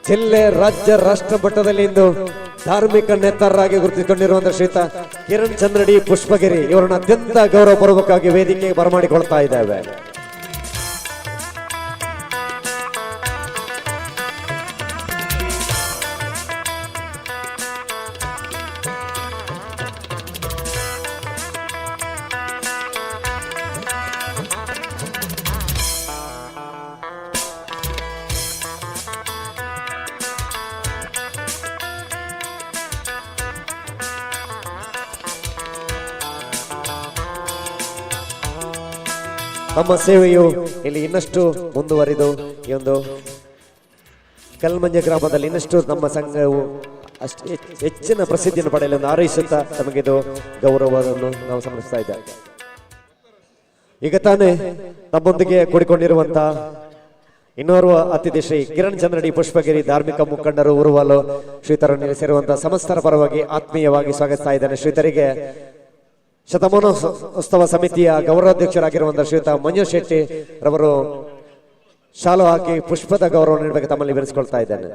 ಜಿಲ್ಲೆ ರಾಜ್ಯ ರಾಷ್ಟ್ರ ಮಟ್ಟದಲ್ಲಿ ಇಂದು ಧಾರ್ಮಿಕ ನೇತಾರರಾಗಿ ಗುರುತಿಸಿಕೊಂಡಿರುವಂತಹ ಶ್ರೀಯುತ ಕಿರಣ್ ಚಂದ್ರಡಿ ಪುಷ್ಪಗಿರಿ ಇವರನ್ನ ಅತ್ಯಂತ ಗೌರವಪೂರ್ವಕವಾಗಿ ವೇದಿಕೆಗೆ ಬರಮಾಡಿಕೊಳ್ತಾ ಇದ್ದೇವೆ. ನಮ್ಮ ಸೇವೆಯು ಇಲ್ಲಿ ಇನ್ನಷ್ಟು ಮುಂದುವರಿದು ಈ ಒಂದು ಕಲ್ಮಂಜ ಗ್ರಾಮದಲ್ಲಿ ಇನ್ನಷ್ಟು ನಮ್ಮ ಸಂಘವು ಹೆಚ್ಚಿನ ಪ್ರಸಿದ್ಧಿಯನ್ನು ಪಡೆಯಲು ಹಾರೈಸುತ್ತಾ ನಮಗಿದು ಗೌರವವನ್ನು ನಾವು ಸಮರ್ಪಿಸ್ತಾ ಇದ್ದೇವೆ. ಈಗ ತಾನೇ ನಮ್ಮೊಂದಿಗೆ ಕೂಡಿಕೊಂಡಿರುವಂತಹ ಇನ್ನೋರ್ವ ಅತಿಥಿ ಶ್ರೀ ಕಿರಣ್ ಚಂದ್ರಡಿ ಪುಷ್ಪಗಿರಿ ಧಾರ್ಮಿಕ ಮುಖಂಡರು ಉರುವಲು ಶ್ರೀತರನ್ನು ಸೇರುವಂತಹ ಸಮಸ್ತರ ಪರವಾಗಿ ಆತ್ಮೀಯವಾಗಿ ಸ್ವಾಗತಿಸ್ತಾ ಇದ್ದೇನೆ. ಶ್ರೀತರಿಗೆ ಶತಮಾನೋತ್ಸವ ಸಮಿತಿಯ ಗೌರವಾಧ್ಯಕ್ಷರಾಗಿರುವಂತಹ ಶ್ರೀಯುತ ಮಂಜು ಶೆಟ್ಟಿ ರವರು ಶಾಲು ಹಾಕಿ ಪುಷ್ಪದ ಗೌರವ ನೀಡಬೇಕು ತಮ್ಮಲ್ಲಿ ವಿವರಿಸಿಕೊಳ್ತಾ ಇದ್ದೇನೆ.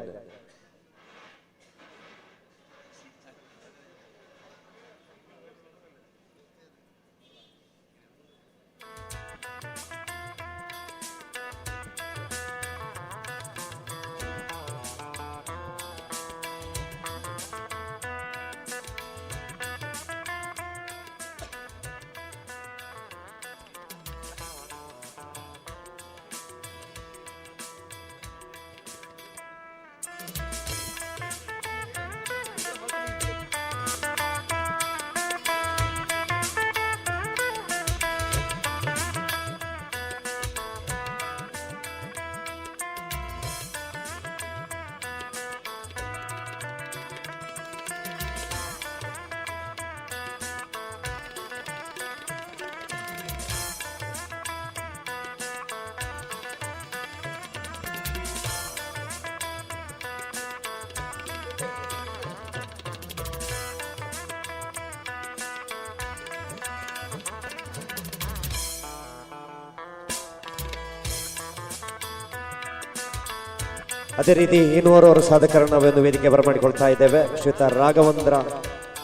ಅದೇ ರೀತಿ ಇನ್ನೋರ್ವರು ಸಾಧಕರನ್ನು ನಾವೊಂದು ವೇದಿಕೆ ಬರಮಾಡಿಕೊಳ್ತಾ ಇದ್ದೇವೆ. ಶ್ರೀಯುತ ರಾಘವೇಂದ್ರ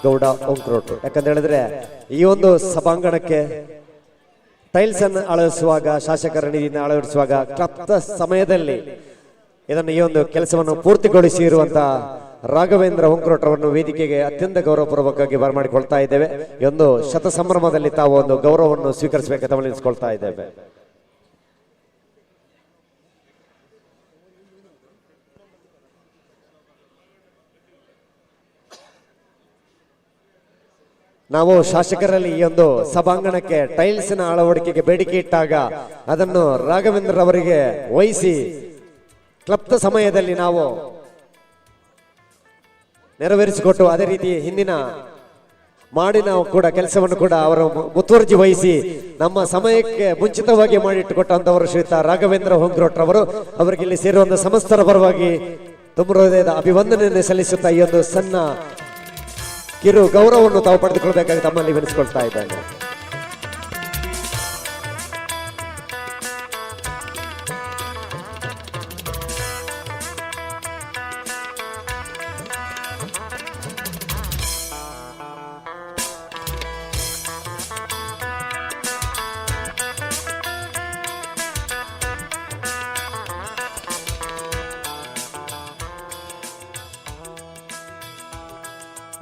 ಗೌಡ ಓಂಕ್ರೋಟ್. ಯಾಕಂತ ಹೇಳಿದ್ರೆ ಈ ಒಂದು ಸಭಾಂಗಣಕ್ಕೆ ಟೈಲ್ಸ್ ಅನ್ನು ಅಳವಡಿಸುವಾಗ, ಶಾಸಕರ ನಿಧಿಯಿಂದ ಅಳವಡಿಸುವಾಗ ಕ್ಲಪ್ತ ಸಮಯದಲ್ಲಿ ಇದನ್ನು ಈ ಒಂದು ಕೆಲಸವನ್ನು ಪೂರ್ತಿಗೊಳಿಸಿ ಇರುವಂತಹ ರಾಘವೇಂದ್ರ ಓಂಕ್ರೋಟ್ ಅವರನ್ನು ವೇದಿಕೆಗೆ ಅತ್ಯಂತ ಗೌರವಪೂರ್ವಕವಾಗಿ ಬರಮಾಡಿಕೊಳ್ತಾ ಇದ್ದೇವೆ. ಈ ಒಂದು ಶತ ಸಂಭ್ರಮದಲ್ಲಿ ತಾವು ಒಂದು ಗೌರವವನ್ನು ಸ್ವೀಕರಿಸಬೇಕು ತಮ್ಮಲ್ಲಿ ನಿಲ್ಲಿಸಿಕೊಳ್ತಾ ಇದ್ದೇವೆ. ನಾವು ಶಾಸಕರಲ್ಲಿ ಈ ಒಂದು ಸಭಾಂಗಣಕ್ಕೆ ಟೈಲ್ಸ್ ನ ಅಳವಡಿಕೆಗೆ ಬೇಡಿಕೆ ಇಟ್ಟಾಗ ಅದನ್ನು ರಾಘವೇಂದ್ರ ಅವರಿಗೆ ವಹಿಸಿ ಕ್ಲಪ್ತ ಸಮಯದಲ್ಲಿ ನಾವು ನೆರವೇರಿಸಿಕೊಟ್ಟು ಅದೇ ರೀತಿ ಹಿಂದಿನ ಮಾಡಿ ನಾವು ಕೂಡ ಕೆಲಸವನ್ನು ಕೂಡ ಅವರ ಮುತುವರ್ಜಿ ವಹಿಸಿ ನಮ್ಮ ಸಮಯಕ್ಕೆ ಮುಂಚಿತವಾಗಿ ಮಾಡಿಟ್ಟುಕೊಟ್ಟಂತವರು ಶ್ರೀಯುತ ರಾಘವೇಂದ್ರ ಓಂಕ್ರೋಟ್ ಅವರು. ಅವರಿಗೆ ಇಲ್ಲಿ ಸೇರುವಂತಹ ಸಮಸ್ತರ ಪರವಾಗಿ ತುಂಬ ಹೃದಯದ ಅಭಿವಂದನೆಯನ್ನು ಸಲ್ಲಿಸುತ್ತಾ ಈ ಒಂದು ಸಣ್ಣ ಕಿರು ಗೌರವವನ್ನು ತಾವು ಪಡೆದುಕೊಳ್ಬೇಕಾಗಿ ತಮ್ಮಲ್ಲಿ ವಿನಿಸ್ಕೊಳ್ತಾ ಇದ್ದೇನೆ.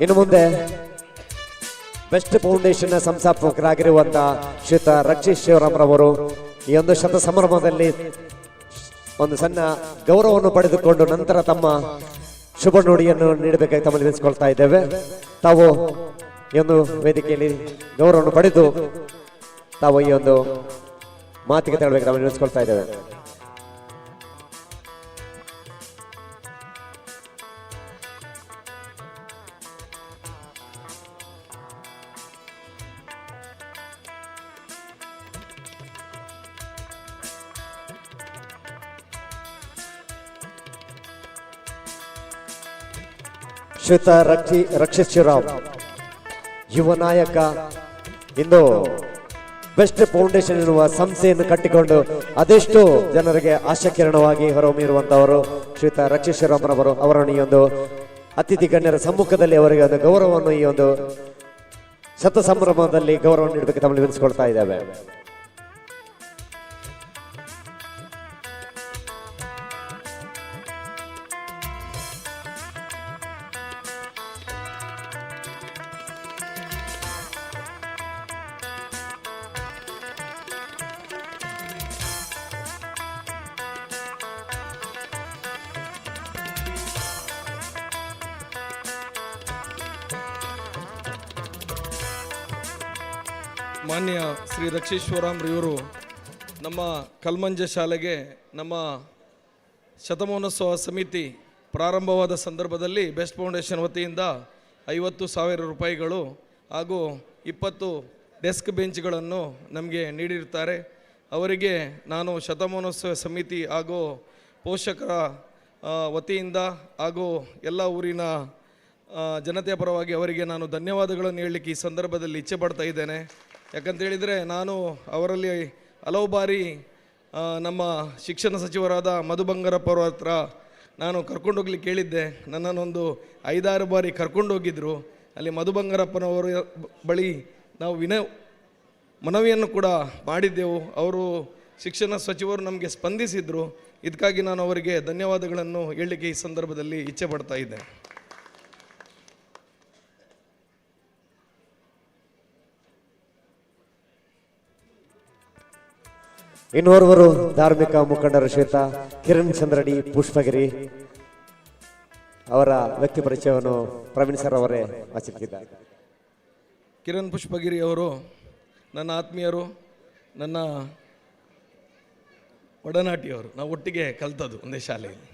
ಇನ್ನು ಮುಂದೆ ಬೆಸ್ಟ್ ಫೌಂಡೇಶನ್ ಸಂಸ್ಥಾಪಕರಾಗಿರುವಂತಹ ಶ್ರೀಯುತ ರಕ್ಷಿತ್ ಶಿವರಾಮ್ರವರು ಈ ಒಂದು ಶತ ಸಂಭ್ರಮದಲ್ಲಿ ಒಂದು ಸಣ್ಣ ಗೌರವವನ್ನು ಪಡೆದುಕೊಂಡು ನಂತರ ತಮ್ಮ ಶುಭ ನುಡಿಯನ್ನು ನೀಡಬೇಕಾಗಿ ತಮ್ಮಲ್ಲಿ ವಿನಿಸ್ಕೊಳ್ತಾ ಇದ್ದೇವೆ. ತಾವು ಈ ಒಂದು ವೇದಿಕೆಯಲ್ಲಿ ಗೌರವವನ್ನು ಪಡೆದು ತಾವು ಈ ಒಂದು ಮಾತಿಗೆ ತಗೊಳ್ಬೇಕು ತಮ್ಮಲ್ಲಿ ವಿನಿಸ್ಕೊಳ್ತಾ ಇದ್ದೇವೆ. ಶ್ರೀಯುತ ರಕ್ಷಿತ್ ಶಿವರಾಮ್ ಯುವ ನಾಯಕ, ಇಂದು ಬೆಸ್ಟ್ ಫೌಂಡೇಶನ್ ಎನ್ನುವ ಸಂಸ್ಥೆಯನ್ನು ಕಟ್ಟಿಕೊಂಡು ಅದೆಷ್ಟು ಜನರಿಗೆ ಆಶಾಕಿರಣವಾಗಿ ಹೊರಹೊಮ್ಮಿರುವಂತವರು ಶ್ರೀಯುತ ರಕ್ಷಿತ್ ಶಿವರಾಮ್ ರವರು. ಅವರನ್ನು ಈ ಒಂದು ಅತಿಥಿ ಗಣ್ಯರ ಸಮ್ಮುಖದಲ್ಲಿ ಅವರಿಗೆ ಒಂದು ಗೌರವವನ್ನು ಈ ಒಂದು ಶತ ಸಂಭ್ರಮದಲ್ಲಿ ಗೌರವವನ್ನು ನೀಡಬೇಕು ತಮ್ಮಲ್ಲಿ ವಿನಿಸ್ಕೊಳ್ತಾ ಇದ್ದೇವೆ. ಮಾನ್ಯ ಶ್ರೀ ರಕ್ಷೇಶ್ವರಾಮ್ರವರು ನಮ್ಮ ಕಲ್ಮಂಜ ಶಾಲೆಗೆ ನಮ್ಮ ಶತಮಾನೋತ್ಸವ ಸಮಿತಿ ಪ್ರಾರಂಭವಾದ ಸಂದರ್ಭದಲ್ಲಿ ಬೆಸ್ಟ್ ಫೌಂಡೇಶನ್ ವತಿಯಿಂದ 50,000 ರೂಪಾಯಿಗಳು ಹಾಗೂ 20 ಡೆಸ್ಕ್ ಬೆಂಚ್ಗಳನ್ನು ನಮಗೆ ನೀಡಿರ್ತಾರೆ. ಅವರಿಗೆ ನಾನು ಶತಮಾನೋತ್ಸವ ಸಮಿತಿ ಹಾಗೂ ಪೋಷಕರ ವತಿಯಿಂದ ಹಾಗೂ ಎಲ್ಲ ಊರಿನ ಜನತೆಯ ಪರವಾಗಿ ಅವರಿಗೆ ನಾನು ಧನ್ಯವಾದಗಳನ್ನು ಹೇಳಲಿಕ್ಕೆ ಈ ಸಂದರ್ಭದಲ್ಲಿ ಇಚ್ಛೆ ಪಡ್ತಾ ಇದ್ದೇನೆ. ಯಾಕಂತೇಳಿದರೆ ನಾನು ಅವರಲ್ಲಿ ಹಲವು ಬಾರಿ ನಮ್ಮ ಶಿಕ್ಷಣ ಸಚಿವರಾದ ಮಧು ಬಂಗಾರಪ್ಪ ಅವರ ಹತ್ರ ನಾನು ಕರ್ಕೊಂಡೋಗ್ಲಿಕ್ಕೆ ಕೇಳಿದ್ದೆ. ನನ್ನನ್ನೊಂದು 5-6 ಬಾರಿ ಕರ್ಕೊಂಡೋಗಿದ್ದರು. ಅಲ್ಲಿ ಮಧು ಬಂಗಾರಪ್ಪನವರ ಬಳಿ ನಾವು ಮನವಿಯನ್ನು ಕೂಡ ಮಾಡಿದ್ದೆವು. ಅವರು ಶಿಕ್ಷಣ ಸಚಿವರು ನಮಗೆ ಸ್ಪಂದಿಸಿದರು. ಇದಕ್ಕಾಗಿ ನಾನು ಅವರಿಗೆ ಧನ್ಯವಾದಗಳನ್ನು ಹೇಳಲಿಕ್ಕೆ ಈ ಸಂದರ್ಭದಲ್ಲಿ ಇಚ್ಛೆ ಪಡ್ತಾ ಇದ್ದೆ. ಇನ್ನೋರ್ವರು ಧಾರ್ಮಿಕ ಮುಖಂಡರು ಶ್ವೇತ ಕಿರಣ್ ಚಂದ್ರಡಿ ಪುಷ್ಪಗಿರಿ ಅವರ ವ್ಯಕ್ತಿ ಪರಿಚಯವನ್ನು ಪ್ರವೀಣ್ ಸರ್ ಅವರೇ ವಾಚಿಸಿದ್ದಾರೆ. ಕಿರಣ್ ಪುಷ್ಪಗಿರಿ ಅವರು ನನ್ನ ಆತ್ಮೀಯರು, ನನ್ನ ಒಡನಾಟಿಯವರು. ನಾವು ಒಟ್ಟಿಗೆ ಕಲ್ತದ್ದು ಒಂದೇ ಶಾಲೆಯಲ್ಲಿ.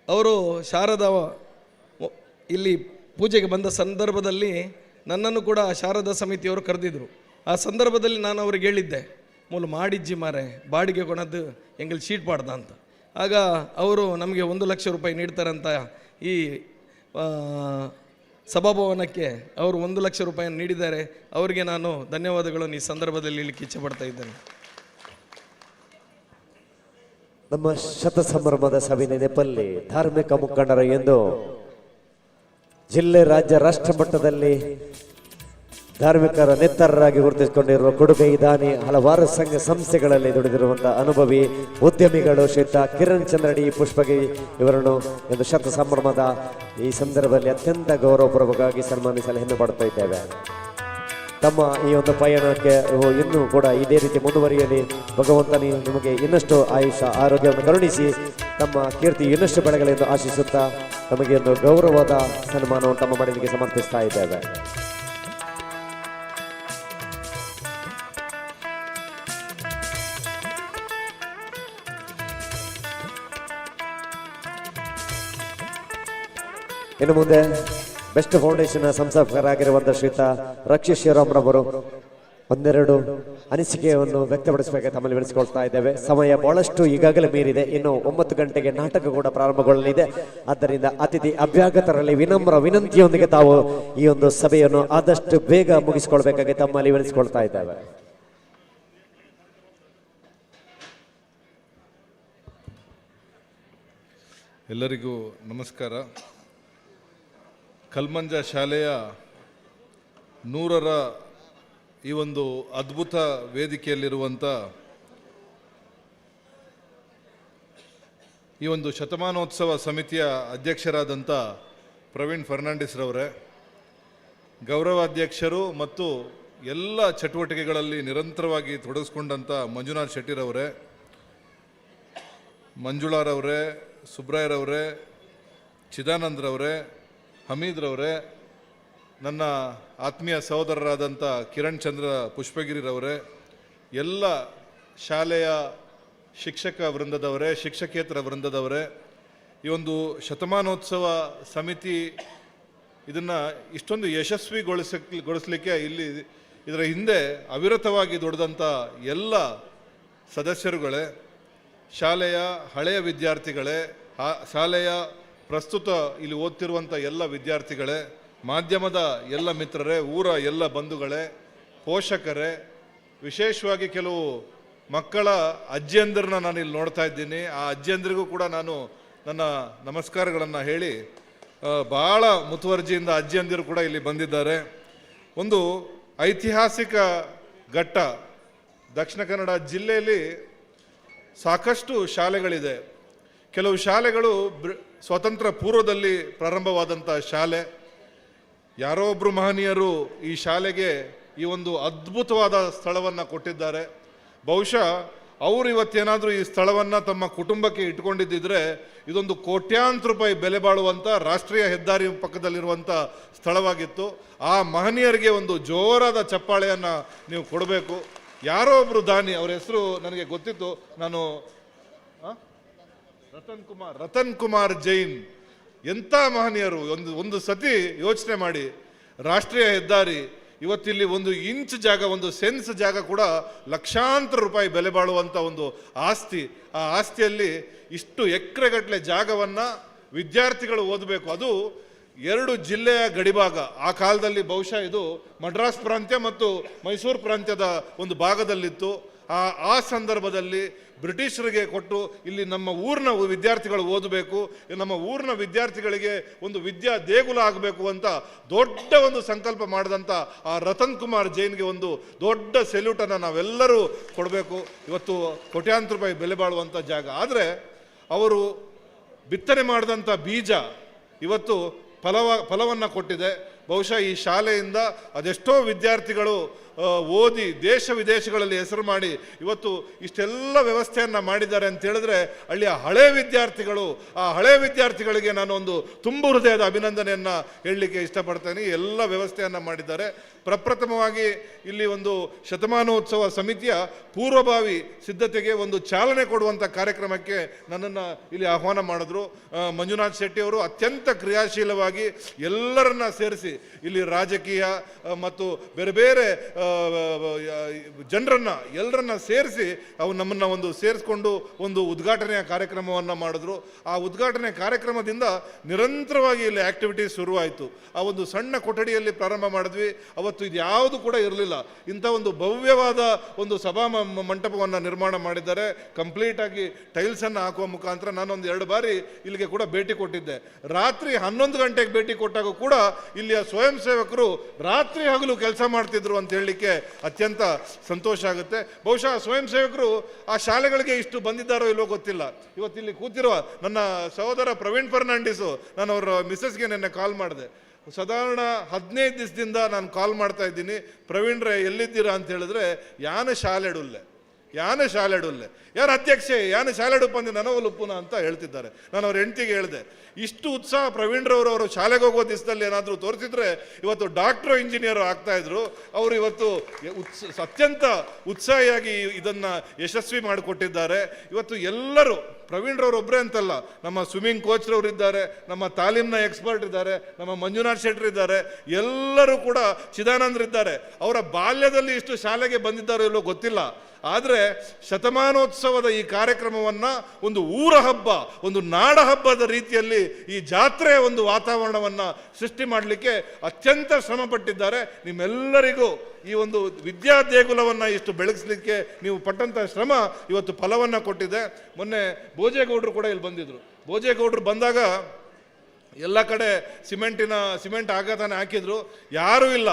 ಅವರು ಶಾರದಾ ಇಲ್ಲಿ ಪೂಜೆಗೆ ಬಂದ ಸಂದರ್ಭದಲ್ಲಿ ನನ್ನನ್ನು ಕೂಡ ಶಾರದಾ ಸಮಿತಿಯವರು ಕರೆದಿದ್ರು. ಆ ಸಂದರ್ಭದಲ್ಲಿ ನಾನು ಅವ್ರಿಗೆ ಹೇಳಿದ್ದೆ, ಮೂಲ ಮಾಡಿಜ್ಜಿ ಮಾರೆ ಬಾಡಿಗೆ ಕೊಣದ್ದು ಎಂಗಲ್ ಶೀಟ್ ಪಾಡ್ದ ಅಂತ. ಆಗ ಅವರು ನಮಗೆ 1 ಲಕ್ಷ ರೂಪಾಯಿ ನೀಡ್ತಾರಂತ ಈ ಸಭಾಭವನಕ್ಕೆ ಅವರು 1 ಲಕ್ಷ ರೂಪಾಯಿಯನ್ನು ನೀಡಿದ್ದಾರೆ. ಅವರಿಗೆ ನಾನು ಧನ್ಯವಾದಗಳನ್ನು ಈ ಸಂದರ್ಭದಲ್ಲಿ ಹೇಳಲಿಕ್ಕೆ ಇಚ್ಛೆ ಪಡ್ತಾ ಇದ್ದೇನೆ. ನಮ್ಮ ಶತ ಸಂಭ್ರಮದ ಸಭೆ ನೆನಪಲ್ಲಿ ಧಾರ್ಮಿಕ ಮುಖಂಡರು ಎಂದು ಜಿಲ್ಲೆ, ರಾಜ್ಯ, ರಾಷ್ಟ್ರ ಮಟ್ಟದಲ್ಲಿ ಧಾರ್ಮಿಕರ ನೇತಾರರಾಗಿ ಗುರುತಿಸಿಕೊಂಡಿರುವ ಕೊಡುಗೈ ದಾನಿ, ಹಲವಾರು ಸಂಘ ಸಂಸ್ಥೆಗಳಲ್ಲಿ ದುಡಿದಿರುವಂತಹ ಅನುಭವಿ ಉದ್ಯಮಿಗಳು ಶ್ವೇತ ಕಿರಣ್ ಚಂದ್ರಡಿ ಪುಷ್ಪಗಿರಿ ಇವರನ್ನು ಎಂದು ಶತ ಸಂಭ್ರಮದ ಈ ಸಂದರ್ಭದಲ್ಲಿ ಅತ್ಯಂತ ಗೌರವಪೂರ್ವಕವಾಗಿ ಸನ್ಮಾನಿಸಲು ಹೆಮ್ಮೆ ಪಡ್ತಾ ಇದ್ದೇವೆ. ತಮ್ಮ ಈ ಒಂದು ಪಯಣಕ್ಕೆ ಇನ್ನೂ ಕೂಡ ಇದೇ ರೀತಿ ಮುಂದುವರಿಯಲಿ. ಭಗವಂತನಿ ನಿಮಗೆ ಇನ್ನಷ್ಟು ಆಯುಷ ಆರೋಗ್ಯವನ್ನು ಕರುಣಿಸಿ ತಮ್ಮ ಕೀರ್ತಿ ಇನ್ನಷ್ಟು ಬೆಳಗಲೆಂದು ಆಶಿಸುತ್ತಾ ನಮಗೆ ಒಂದು ಗೌರವದ ಸನ್ಮಾನವನ್ನು ತಮ್ಮ ಮನೆಗೆ ಸಮರ್ಪಿಸ್ತಾ ಇದ್ದೇವೆ. ಇನ್ನು ಮುಂದೆ ಬೆಸ್ಟ್ ಫೌಂಡೇಶನ್ ಸಂಸ್ಥಾಪಕರಾಗಿರುವಂತಹ ಶ್ರೀಯುತ ರಕ್ಷೇಶ್ವರಾಮ್ರವರು ಒಂದೆರಡು ಅನಿಸಿಕೆಯನ್ನು ವ್ಯಕ್ತಪಡಿಸಬೇಕು ತಮ್ಮಲ್ಲಿ ವಿನಿಸಿಕೊಳ್ತಾ ಇದ್ದೇವೆ. ಸಮಯ ಬಹಳಷ್ಟು ಈಗಾಗಲೇ ಮೀರಿದೆ. ಇನ್ನು 9 ಗಂಟೆಗೆ ನಾಟಕ ಕೂಡ ಪ್ರಾರಂಭಗೊಳ್ಳಲಿದೆ. ಆದ್ದರಿಂದ ಅತಿಥಿ ಅಭ್ಯಾಗತರಲ್ಲಿ ವಿನಮ್ರ ವಿನಂತಿಯೊಂದಿಗೆ ತಾವು ಈ ಒಂದು ಸಭೆಯನ್ನು ಆದಷ್ಟು ಬೇಗ ಮುಗಿಸಿಕೊಳ್ಬೇಕಾಗಿ ತಮ್ಮಲ್ಲಿ ವಿನಿಸಿಕೊಳ್ತಾ ಇದ್ದೇವೆ. ಎಲ್ಲರಿಗೂ ನಮಸ್ಕಾರ. ಕಲ್ಮಂಜ ಶಾಲೆಯ 100ರ ಈ ಒಂದು ಅದ್ಭುತ ವೇದಿಕೆಯಲ್ಲಿರುವಂಥ ಈ ಒಂದು ಶತಮಾನೋತ್ಸವ ಸಮಿತಿಯ ಅಧ್ಯಕ್ಷರಾದಂಥ ಪ್ರವೀಣ್ ಫರ್ನಾಂಡಿಸ್ರವರೇ, ಗೌರವಾಧ್ಯಕ್ಷರು ಮತ್ತು ಎಲ್ಲ ಚಟುವಟಿಕೆಗಳಲ್ಲಿ ನಿರಂತರವಾಗಿ ತೊಡಗಿಸ್ಕೊಂಡಂಥ ಮಂಜುನಾಥ್ ಶೆಟ್ಟಿರವರೇ, ಮಂಜುಳಾರವರೇ, ಸುಬ್ರಾಯರವರೇ, ಚಿದಾನಂದ್ರವರೇ, ಹಮೀದ್ರವರೇ, ನನ್ನ ಆತ್ಮೀಯ ಸಹೋದರರಾದಂಥ ಕಿರಣ್ ಚಂದ್ರ ಪುಷ್ಪಗಿರಿರವರೇ, ಎಲ್ಲ ಶಾಲೆಯ ಶಿಕ್ಷಕ ವೃಂದದವರೇ, ಶಿಕ್ಷಕೇತರ ವೃಂದದವರೇ, ಈ ಒಂದು ಶತಮಾನೋತ್ಸವ ಸಮಿತಿ ಇದನ್ನು ಇಷ್ಟೊಂದು ಯಶಸ್ವಿಗೊಳಿಸಲಿಕ್ಕೆ ಇಲ್ಲಿ ಇದರ ಹಿಂದೆ ಅವಿರತವಾಗಿ ದುಡಿದಂಥ ಎಲ್ಲ ಸದಸ್ಯರುಗಳೇ, ಶಾಲೆಯ ಹಳೆಯ ವಿದ್ಯಾರ್ಥಿಗಳೇ, ಶಾಲೆಯ ಪ್ರಸ್ತುತ ಇಲ್ಲಿ ಓದ್ತಿರುವಂಥ ಎಲ್ಲ ವಿದ್ಯಾರ್ಥಿಗಳೇ, ಮಾಧ್ಯಮದ ಎಲ್ಲ ಮಿತ್ರರೇ, ಊರ ಎಲ್ಲ ಬಂಧುಗಳೇ, ಪೋಷಕರೇ, ವಿಶೇಷವಾಗಿ ಕೆಲವು ಮಕ್ಕಳ ಅಜ್ಜಿಯಂದಿರನ್ನ ನಾನು ಇಲ್ಲಿ ನೋಡ್ತಾ ಇದ್ದೀನಿ. ಆ ಅಜ್ಜಿಯಂದಿರಿಗೂ ಕೂಡ ನಾನು ನನ್ನ ನಮಸ್ಕಾರಗಳನ್ನು ಹೇಳಿ, ಭಾಳ ಮುತುವರ್ಜಿಯಿಂದ ಅಜ್ಜಿಯಂದಿರು ಕೂಡ ಇಲ್ಲಿ ಬಂದಿದ್ದಾರೆ. ಒಂದು ಐತಿಹಾಸಿಕ ಘಟ್ಟ. ದಕ್ಷಿಣ ಕನ್ನಡ ಜಿಲ್ಲೆಯಲ್ಲಿ ಸಾಕಷ್ಟು ಶಾಲೆಗಳಿದೆ. ಕೆಲವು ಶಾಲೆಗಳು ಸ್ವಾತಂತ್ರ್ಯ ಪೂರ್ವದಲ್ಲಿ ಪ್ರಾರಂಭವಾದಂಥ ಶಾಲೆ. ಯಾರೋ ಒಬ್ಬರು ಮಹನೀಯರು ಈ ಶಾಲೆಗೆ ಈ ಒಂದು ಅದ್ಭುತವಾದ ಸ್ಥಳವನ್ನು ಕೊಟ್ಟಿದ್ದಾರೆ. ಬಹುಶಃ ಅವರು ಇವತ್ತೇನಾದರೂ ಈ ಸ್ಥಳವನ್ನು ತಮ್ಮ ಕುಟುಂಬಕ್ಕೆ ಇಟ್ಕೊಂಡಿದ್ದಿದ್ರೆ ಇದೊಂದು ಕೋಟ್ಯಾಂತರ ರೂಪಾಯಿ ಬೆಲೆ ಬಾಳುವಂಥ ರಾಷ್ಟ್ರೀಯ ಹೆದ್ದಾರಿ ಪಕ್ಕದಲ್ಲಿರುವಂಥ ಸ್ಥಳವಾಗಿತ್ತು. ಆ ಮಹನೀಯರಿಗೆ ಒಂದು ಜೋರಾದ ಚಪ್ಪಾಳೆಯನ್ನು ನೀವು ಕೊಡಬೇಕು. ಯಾರೋ ಒಬ್ಬರು ದಾನಿ, ಅವರ ಹೆಸರು ನನಗೆ ಗೊತ್ತಿತ್ತು, ನಾನು ರತನ್ ಕುಮಾರ್ ಜೈನ್. ಎಂಥ ಮಹನೀಯರು! ಒಂದು ಸತಿ ಯೋಚನೆ ಮಾಡಿ, ರಾಷ್ಟ್ರೀಯ ಹೆದ್ದಾರಿ ಇವತ್ತಿಲ್ಲಿ 1 ಇಂಚ್ ಜಾಗ, 1 ಸೆನ್ಸ್ ಜಾಗ ಕೂಡ ಲಕ್ಷಾಂತರ ರೂಪಾಯಿ ಬೆಲೆ ಬಾಳುವಂಥ ಒಂದು ಆಸ್ತಿ. ಆ ಆಸ್ತಿಯಲ್ಲಿ ಇಷ್ಟು ಎಕರೆಗಟ್ಟಲೆ ಜಾಗವನ್ನು ವಿದ್ಯಾರ್ಥಿಗಳು ಓದಬೇಕು. ಅದು 2 ಜಿಲ್ಲೆಯ ಗಡಿಭಾಗ. ಆ ಕಾಲದಲ್ಲಿ ಬಹುಶಃ ಇದು ಮಡ್ರಾಸ್ ಪ್ರಾಂತ್ಯ ಮತ್ತು ಮೈಸೂರು ಪ್ರಾಂತ್ಯದ ಒಂದು ಭಾಗದಲ್ಲಿತ್ತು. ಆ ಸಂದರ್ಭದಲ್ಲಿ ಬ್ರಿಟಿಷರಿಗೆ ಕೊಟ್ಟು ಇಲ್ಲಿ ನಮ್ಮ ಊರಿನ ವಿದ್ಯಾರ್ಥಿಗಳು ಓದಬೇಕು, ನಮ್ಮ ಊರಿನ ವಿದ್ಯಾರ್ಥಿಗಳಿಗೆ ಒಂದು ವಿದ್ಯಾ ದೇಗುಲ ಆಗಬೇಕು ಅಂತ ದೊಡ್ಡ ಒಂದು ಸಂಕಲ್ಪ ಮಾಡಿದಂಥ ಆ ರತನ್ ಕುಮಾರ್ ಜೈನ್ಗೆ ಒಂದು ದೊಡ್ಡ ಸೆಲ್ಯೂಟನ್ನು ನಾವೆಲ್ಲರೂ ಕೊಡಬೇಕು. ಇವತ್ತು ಕೋಟ್ಯಾಂತರ ರೂಪಾಯಿ ಬೆಲೆ ಬಾಳುವಂಥ ಜಾಗ. ಆದರೆ ಅವರು ಬಿತ್ತನೆ ಮಾಡಿದಂಥ ಬೀಜ ಇವತ್ತು ಫಲವನ್ನು ಕೊಟ್ಟಿದೆ. ಬಹುಶಃ ಈ ಶಾಲೆಯಿಂದ ಅದೆಷ್ಟೋ ವಿದ್ಯಾರ್ಥಿಗಳು ಓದಿ ದೇಶ ವಿದೇಶಗಳಲ್ಲಿ ಹೆಸರು ಮಾಡಿ ಇವತ್ತು ಇಷ್ಟೆಲ್ಲ ವ್ಯವಸ್ಥೆಯನ್ನು ಮಾಡಿದ್ದಾರೆ ಅಂತ ಹೇಳಿದ್ರೆ ಅಲ್ಲಿಯ ಹಳೆ ವಿದ್ಯಾರ್ಥಿಗಳು, ಆ ಹಳೆ ವಿದ್ಯಾರ್ಥಿಗಳಿಗೆ ನಾನು ಒಂದು ತುಂಬ ಹೃದಯದ ಅಭಿನಂದನೆಯನ್ನು ಹೇಳಲಿಕ್ಕೆ ಇಷ್ಟಪಡ್ತೇನೆ. ಎಲ್ಲ ವ್ಯವಸ್ಥೆಯನ್ನು ಮಾಡಿದ್ದಾರೆ. ಪ್ರಪ್ರಥಮವಾಗಿ ಇಲ್ಲಿ ಒಂದು ಶತಮಾನೋತ್ಸವ ಸಮಿತಿಯ ಪೂರ್ವಭಾವಿ ಸಿದ್ಧತೆಗೆ ಒಂದು ಚಾಲನೆ ಕೊಡುವಂಥ ಕಾರ್ಯಕ್ರಮಕ್ಕೆ ನನ್ನನ್ನು ಇಲ್ಲಿ ಆಹ್ವಾನ ಮಾಡಿದ್ರು. ಮಂಜುನಾಥ್ ಶೆಟ್ಟಿ ಅವರು ಅತ್ಯಂತ ಕ್ರಿಯಾಶೀಲವಾಗಿ ಎಲ್ಲರನ್ನ ಸೇರಿಸಿ ಇಲ್ಲಿ ರಾಜಕೀಯ ಮತ್ತು ಬೇರೆ ಬೇರೆ ಎಲ್ಲರನ್ನ ಸೇರಿಸಿ ನಮ್ಮನ್ನು ಒಂದು ಸೇರಿಸ್ಕೊಂಡು ಒಂದು ಉದ್ಘಾಟನೆಯ ಕಾರ್ಯಕ್ರಮವನ್ನು ಮಾಡಿದ್ರು. ಆ ಉದ್ಘಾಟನೆ ಕಾರ್ಯಕ್ರಮದಿಂದ ನಿರಂತರವಾಗಿ ಇಲ್ಲಿ ಆಕ್ಟಿವಿಟೀಸ್ ಶುರುವಾಯಿತು. ಆ ಒಂದು ಸಣ್ಣ ಕೊಠಡಿಯಲ್ಲಿ ಪ್ರಾರಂಭ ಮಾಡಿದ್ವಿ. ಅವತ್ತು ಇದು ಯಾವುದು ಕೂಡ ಇರಲಿಲ್ಲ. ಇಂಥ ಒಂದು ಭವ್ಯವಾದ ಒಂದು ಸಭಾ ಮಂಟಪವನ್ನು ನಿರ್ಮಾಣ ಮಾಡಿದ್ದಾರೆ. ಕಂಪ್ಲೀಟ್ ಆಗಿ ಟೈಲ್ಸನ್ನು ಹಾಕುವ ಮುಖಾಂತರ ನಾನೊಂದು 2 ಬಾರಿ ಇಲ್ಲಿಗೆ ಕೂಡ ಭೇಟಿ ಕೊಟ್ಟಿದ್ದೆ. ರಾತ್ರಿ 11 ಗಂಟೆಗೆ ಭೇಟಿ ಕೊಟ್ಟಾಗ ಕೂಡ ಇಲ್ಲಿಯ ಸ್ವಯಂ ಸೇವಕರು ರಾತ್ರಿ ಹಗಲು ಕೆಲಸ ಮಾಡ್ತಿದ್ರು ಅಂತ ಹೇಳಲಿಕ್ಕೆ ಅತ್ಯಂತ ಸಂತೋಷ ಆಗುತ್ತೆ. ಬಹುಶಃ ಸ್ವಯಂ ಸೇವಕರು ಆ ಶಾಲೆಗಳಿಗೆ ಇಷ್ಟು ಬಂದಿದ್ದಾರೋ ಇಲ್ವೋ ಗೊತ್ತಿಲ್ಲ. ಇವತ್ತಿಲ್ಲಿ ಕೂತಿರುವ ನನ್ನ ಸಹೋದರ ಪ್ರವೀಣ್ ಫರ್ನಾಂಡಿಸು, ನಾನು ಅವರ ಮಿಸ್ಸಸ್ಗೆ ನೆನ್ನೆ ಕಾಲ್ ಮಾಡಿದೆ. ಸಾಧಾರಣ 15 ದಿವಸದಿಂದ ನಾನು ಕಾಲ್ ಮಾಡ್ತಾ ಇದ್ದೀನಿ, ಪ್ರವೀಣ್ರೆ ಎಲ್ಲಿದ್ದೀರಾ ಅಂತ ಹೇಳಿದ್ರೆ ಯಾನ ಶಾಲೆಡುಲ್ಲೆ ಯಾರು ಅಧ್ಯಕ್ಷೆ ಯಾನು ಶಾಲೆಡು ಬಂದು ನನವಲುಪ್ಪುನ ಅಂತ ಹೇಳ್ತಿದ್ದಾರೆ. ನಾನು ಅವ್ರ ಹೆಂಡತಿಗೆ ಹೇಳಿದೆ, ಇಷ್ಟು ಉತ್ಸಾಹ ಪ್ರವೀಣ್ರವರು ಅವರು ಶಾಲೆಗೆ ಹೋಗೋ ದಿವಸದಲ್ಲಿ ಏನಾದರೂ ತೋರಿಸಿದ್ರೆ ಇವತ್ತು ಡಾಕ್ಟ್ರು ಇಂಜಿನಿಯರು ಆಗ್ತಾ ಇದ್ರು. ಅವರು ಇವತ್ತು ಅತ್ಯಂತ ಉತ್ಸಾಹಿಯಾಗಿ ಇದನ್ನು ಯಶಸ್ವಿ ಮಾಡಿಕೊಟ್ಟಿದ್ದಾರೆ. ಇವತ್ತು ಎಲ್ಲರೂ ಪ್ರವೀಣ್ರವ್ರು ಒಬ್ಬರೇ ಅಂತಲ್ಲ, ನಮ್ಮ ಸ್ವಿಮ್ಮಿಂಗ್ ಕೋಚ್ರವ್ರು ಇದ್ದಾರೆ, ನಮ್ಮ ತಾಲೀಮ್ನ ಎಕ್ಸ್ಪರ್ಟ್ ಇದ್ದಾರೆ, ನಮ್ಮ ಮಂಜುನಾಥ್ ಶೆಟ್ಟಿ ಇದ್ದಾರೆ, ಎಲ್ಲರೂ ಕೂಡ ಚಿದಾನಂದರಿದ್ದಾರೆ. ಅವರ ಬಾಲ್ಯದಲ್ಲಿ ಇಷ್ಟು ಶಾಲೆಗೆ ಬಂದಿದ್ದಾರೋ ಇಲ್ಲೋ ಗೊತ್ತಿಲ್ಲ. ಆದರೆ ಶತಮಾನೋತ್ಸವದ ಈ ಕಾರ್ಯಕ್ರಮವನ್ನು ಒಂದು ಊರ ಹಬ್ಬ, ಒಂದು ನಾಡ ಹಬ್ಬದ ರೀತಿಯಲ್ಲಿ ಈ ಜಾತ್ರೆಯ ಒಂದು ವಾತಾವರಣವನ್ನು ಸೃಷ್ಟಿ ಮಾಡಲಿಕ್ಕೆ ಅತ್ಯಂತ ಶ್ರಮ ಪಟ್ಟಿದ್ದಾರೆ. ನಿಮ್ಮೆಲ್ಲರಿಗೂ ಈ ಒಂದು ವಿದ್ಯಾ ದೇಗುಲವನ್ನು ಇಷ್ಟು ಬೆಳಗಿಸ್ಲಿಕ್ಕೆ ನೀವು ಪಟ್ಟಂಥ ಶ್ರಮ ಇವತ್ತು ಫಲವನ್ನು ಕೊಟ್ಟಿದೆ. ಮೊನ್ನೆ ಭೋಜೇಗೌಡರು ಕೂಡ ಇಲ್ಲಿ ಬಂದಿದ್ರು. ಭೋಜೇಗೌಡರು ಬಂದಾಗ ಎಲ್ಲ ಕಡೆ ಸಿಮೆಂಟ್ ಆಗತಾನೆ ಹಾಕಿದ್ರು, ಯಾರೂ ಇಲ್ಲ.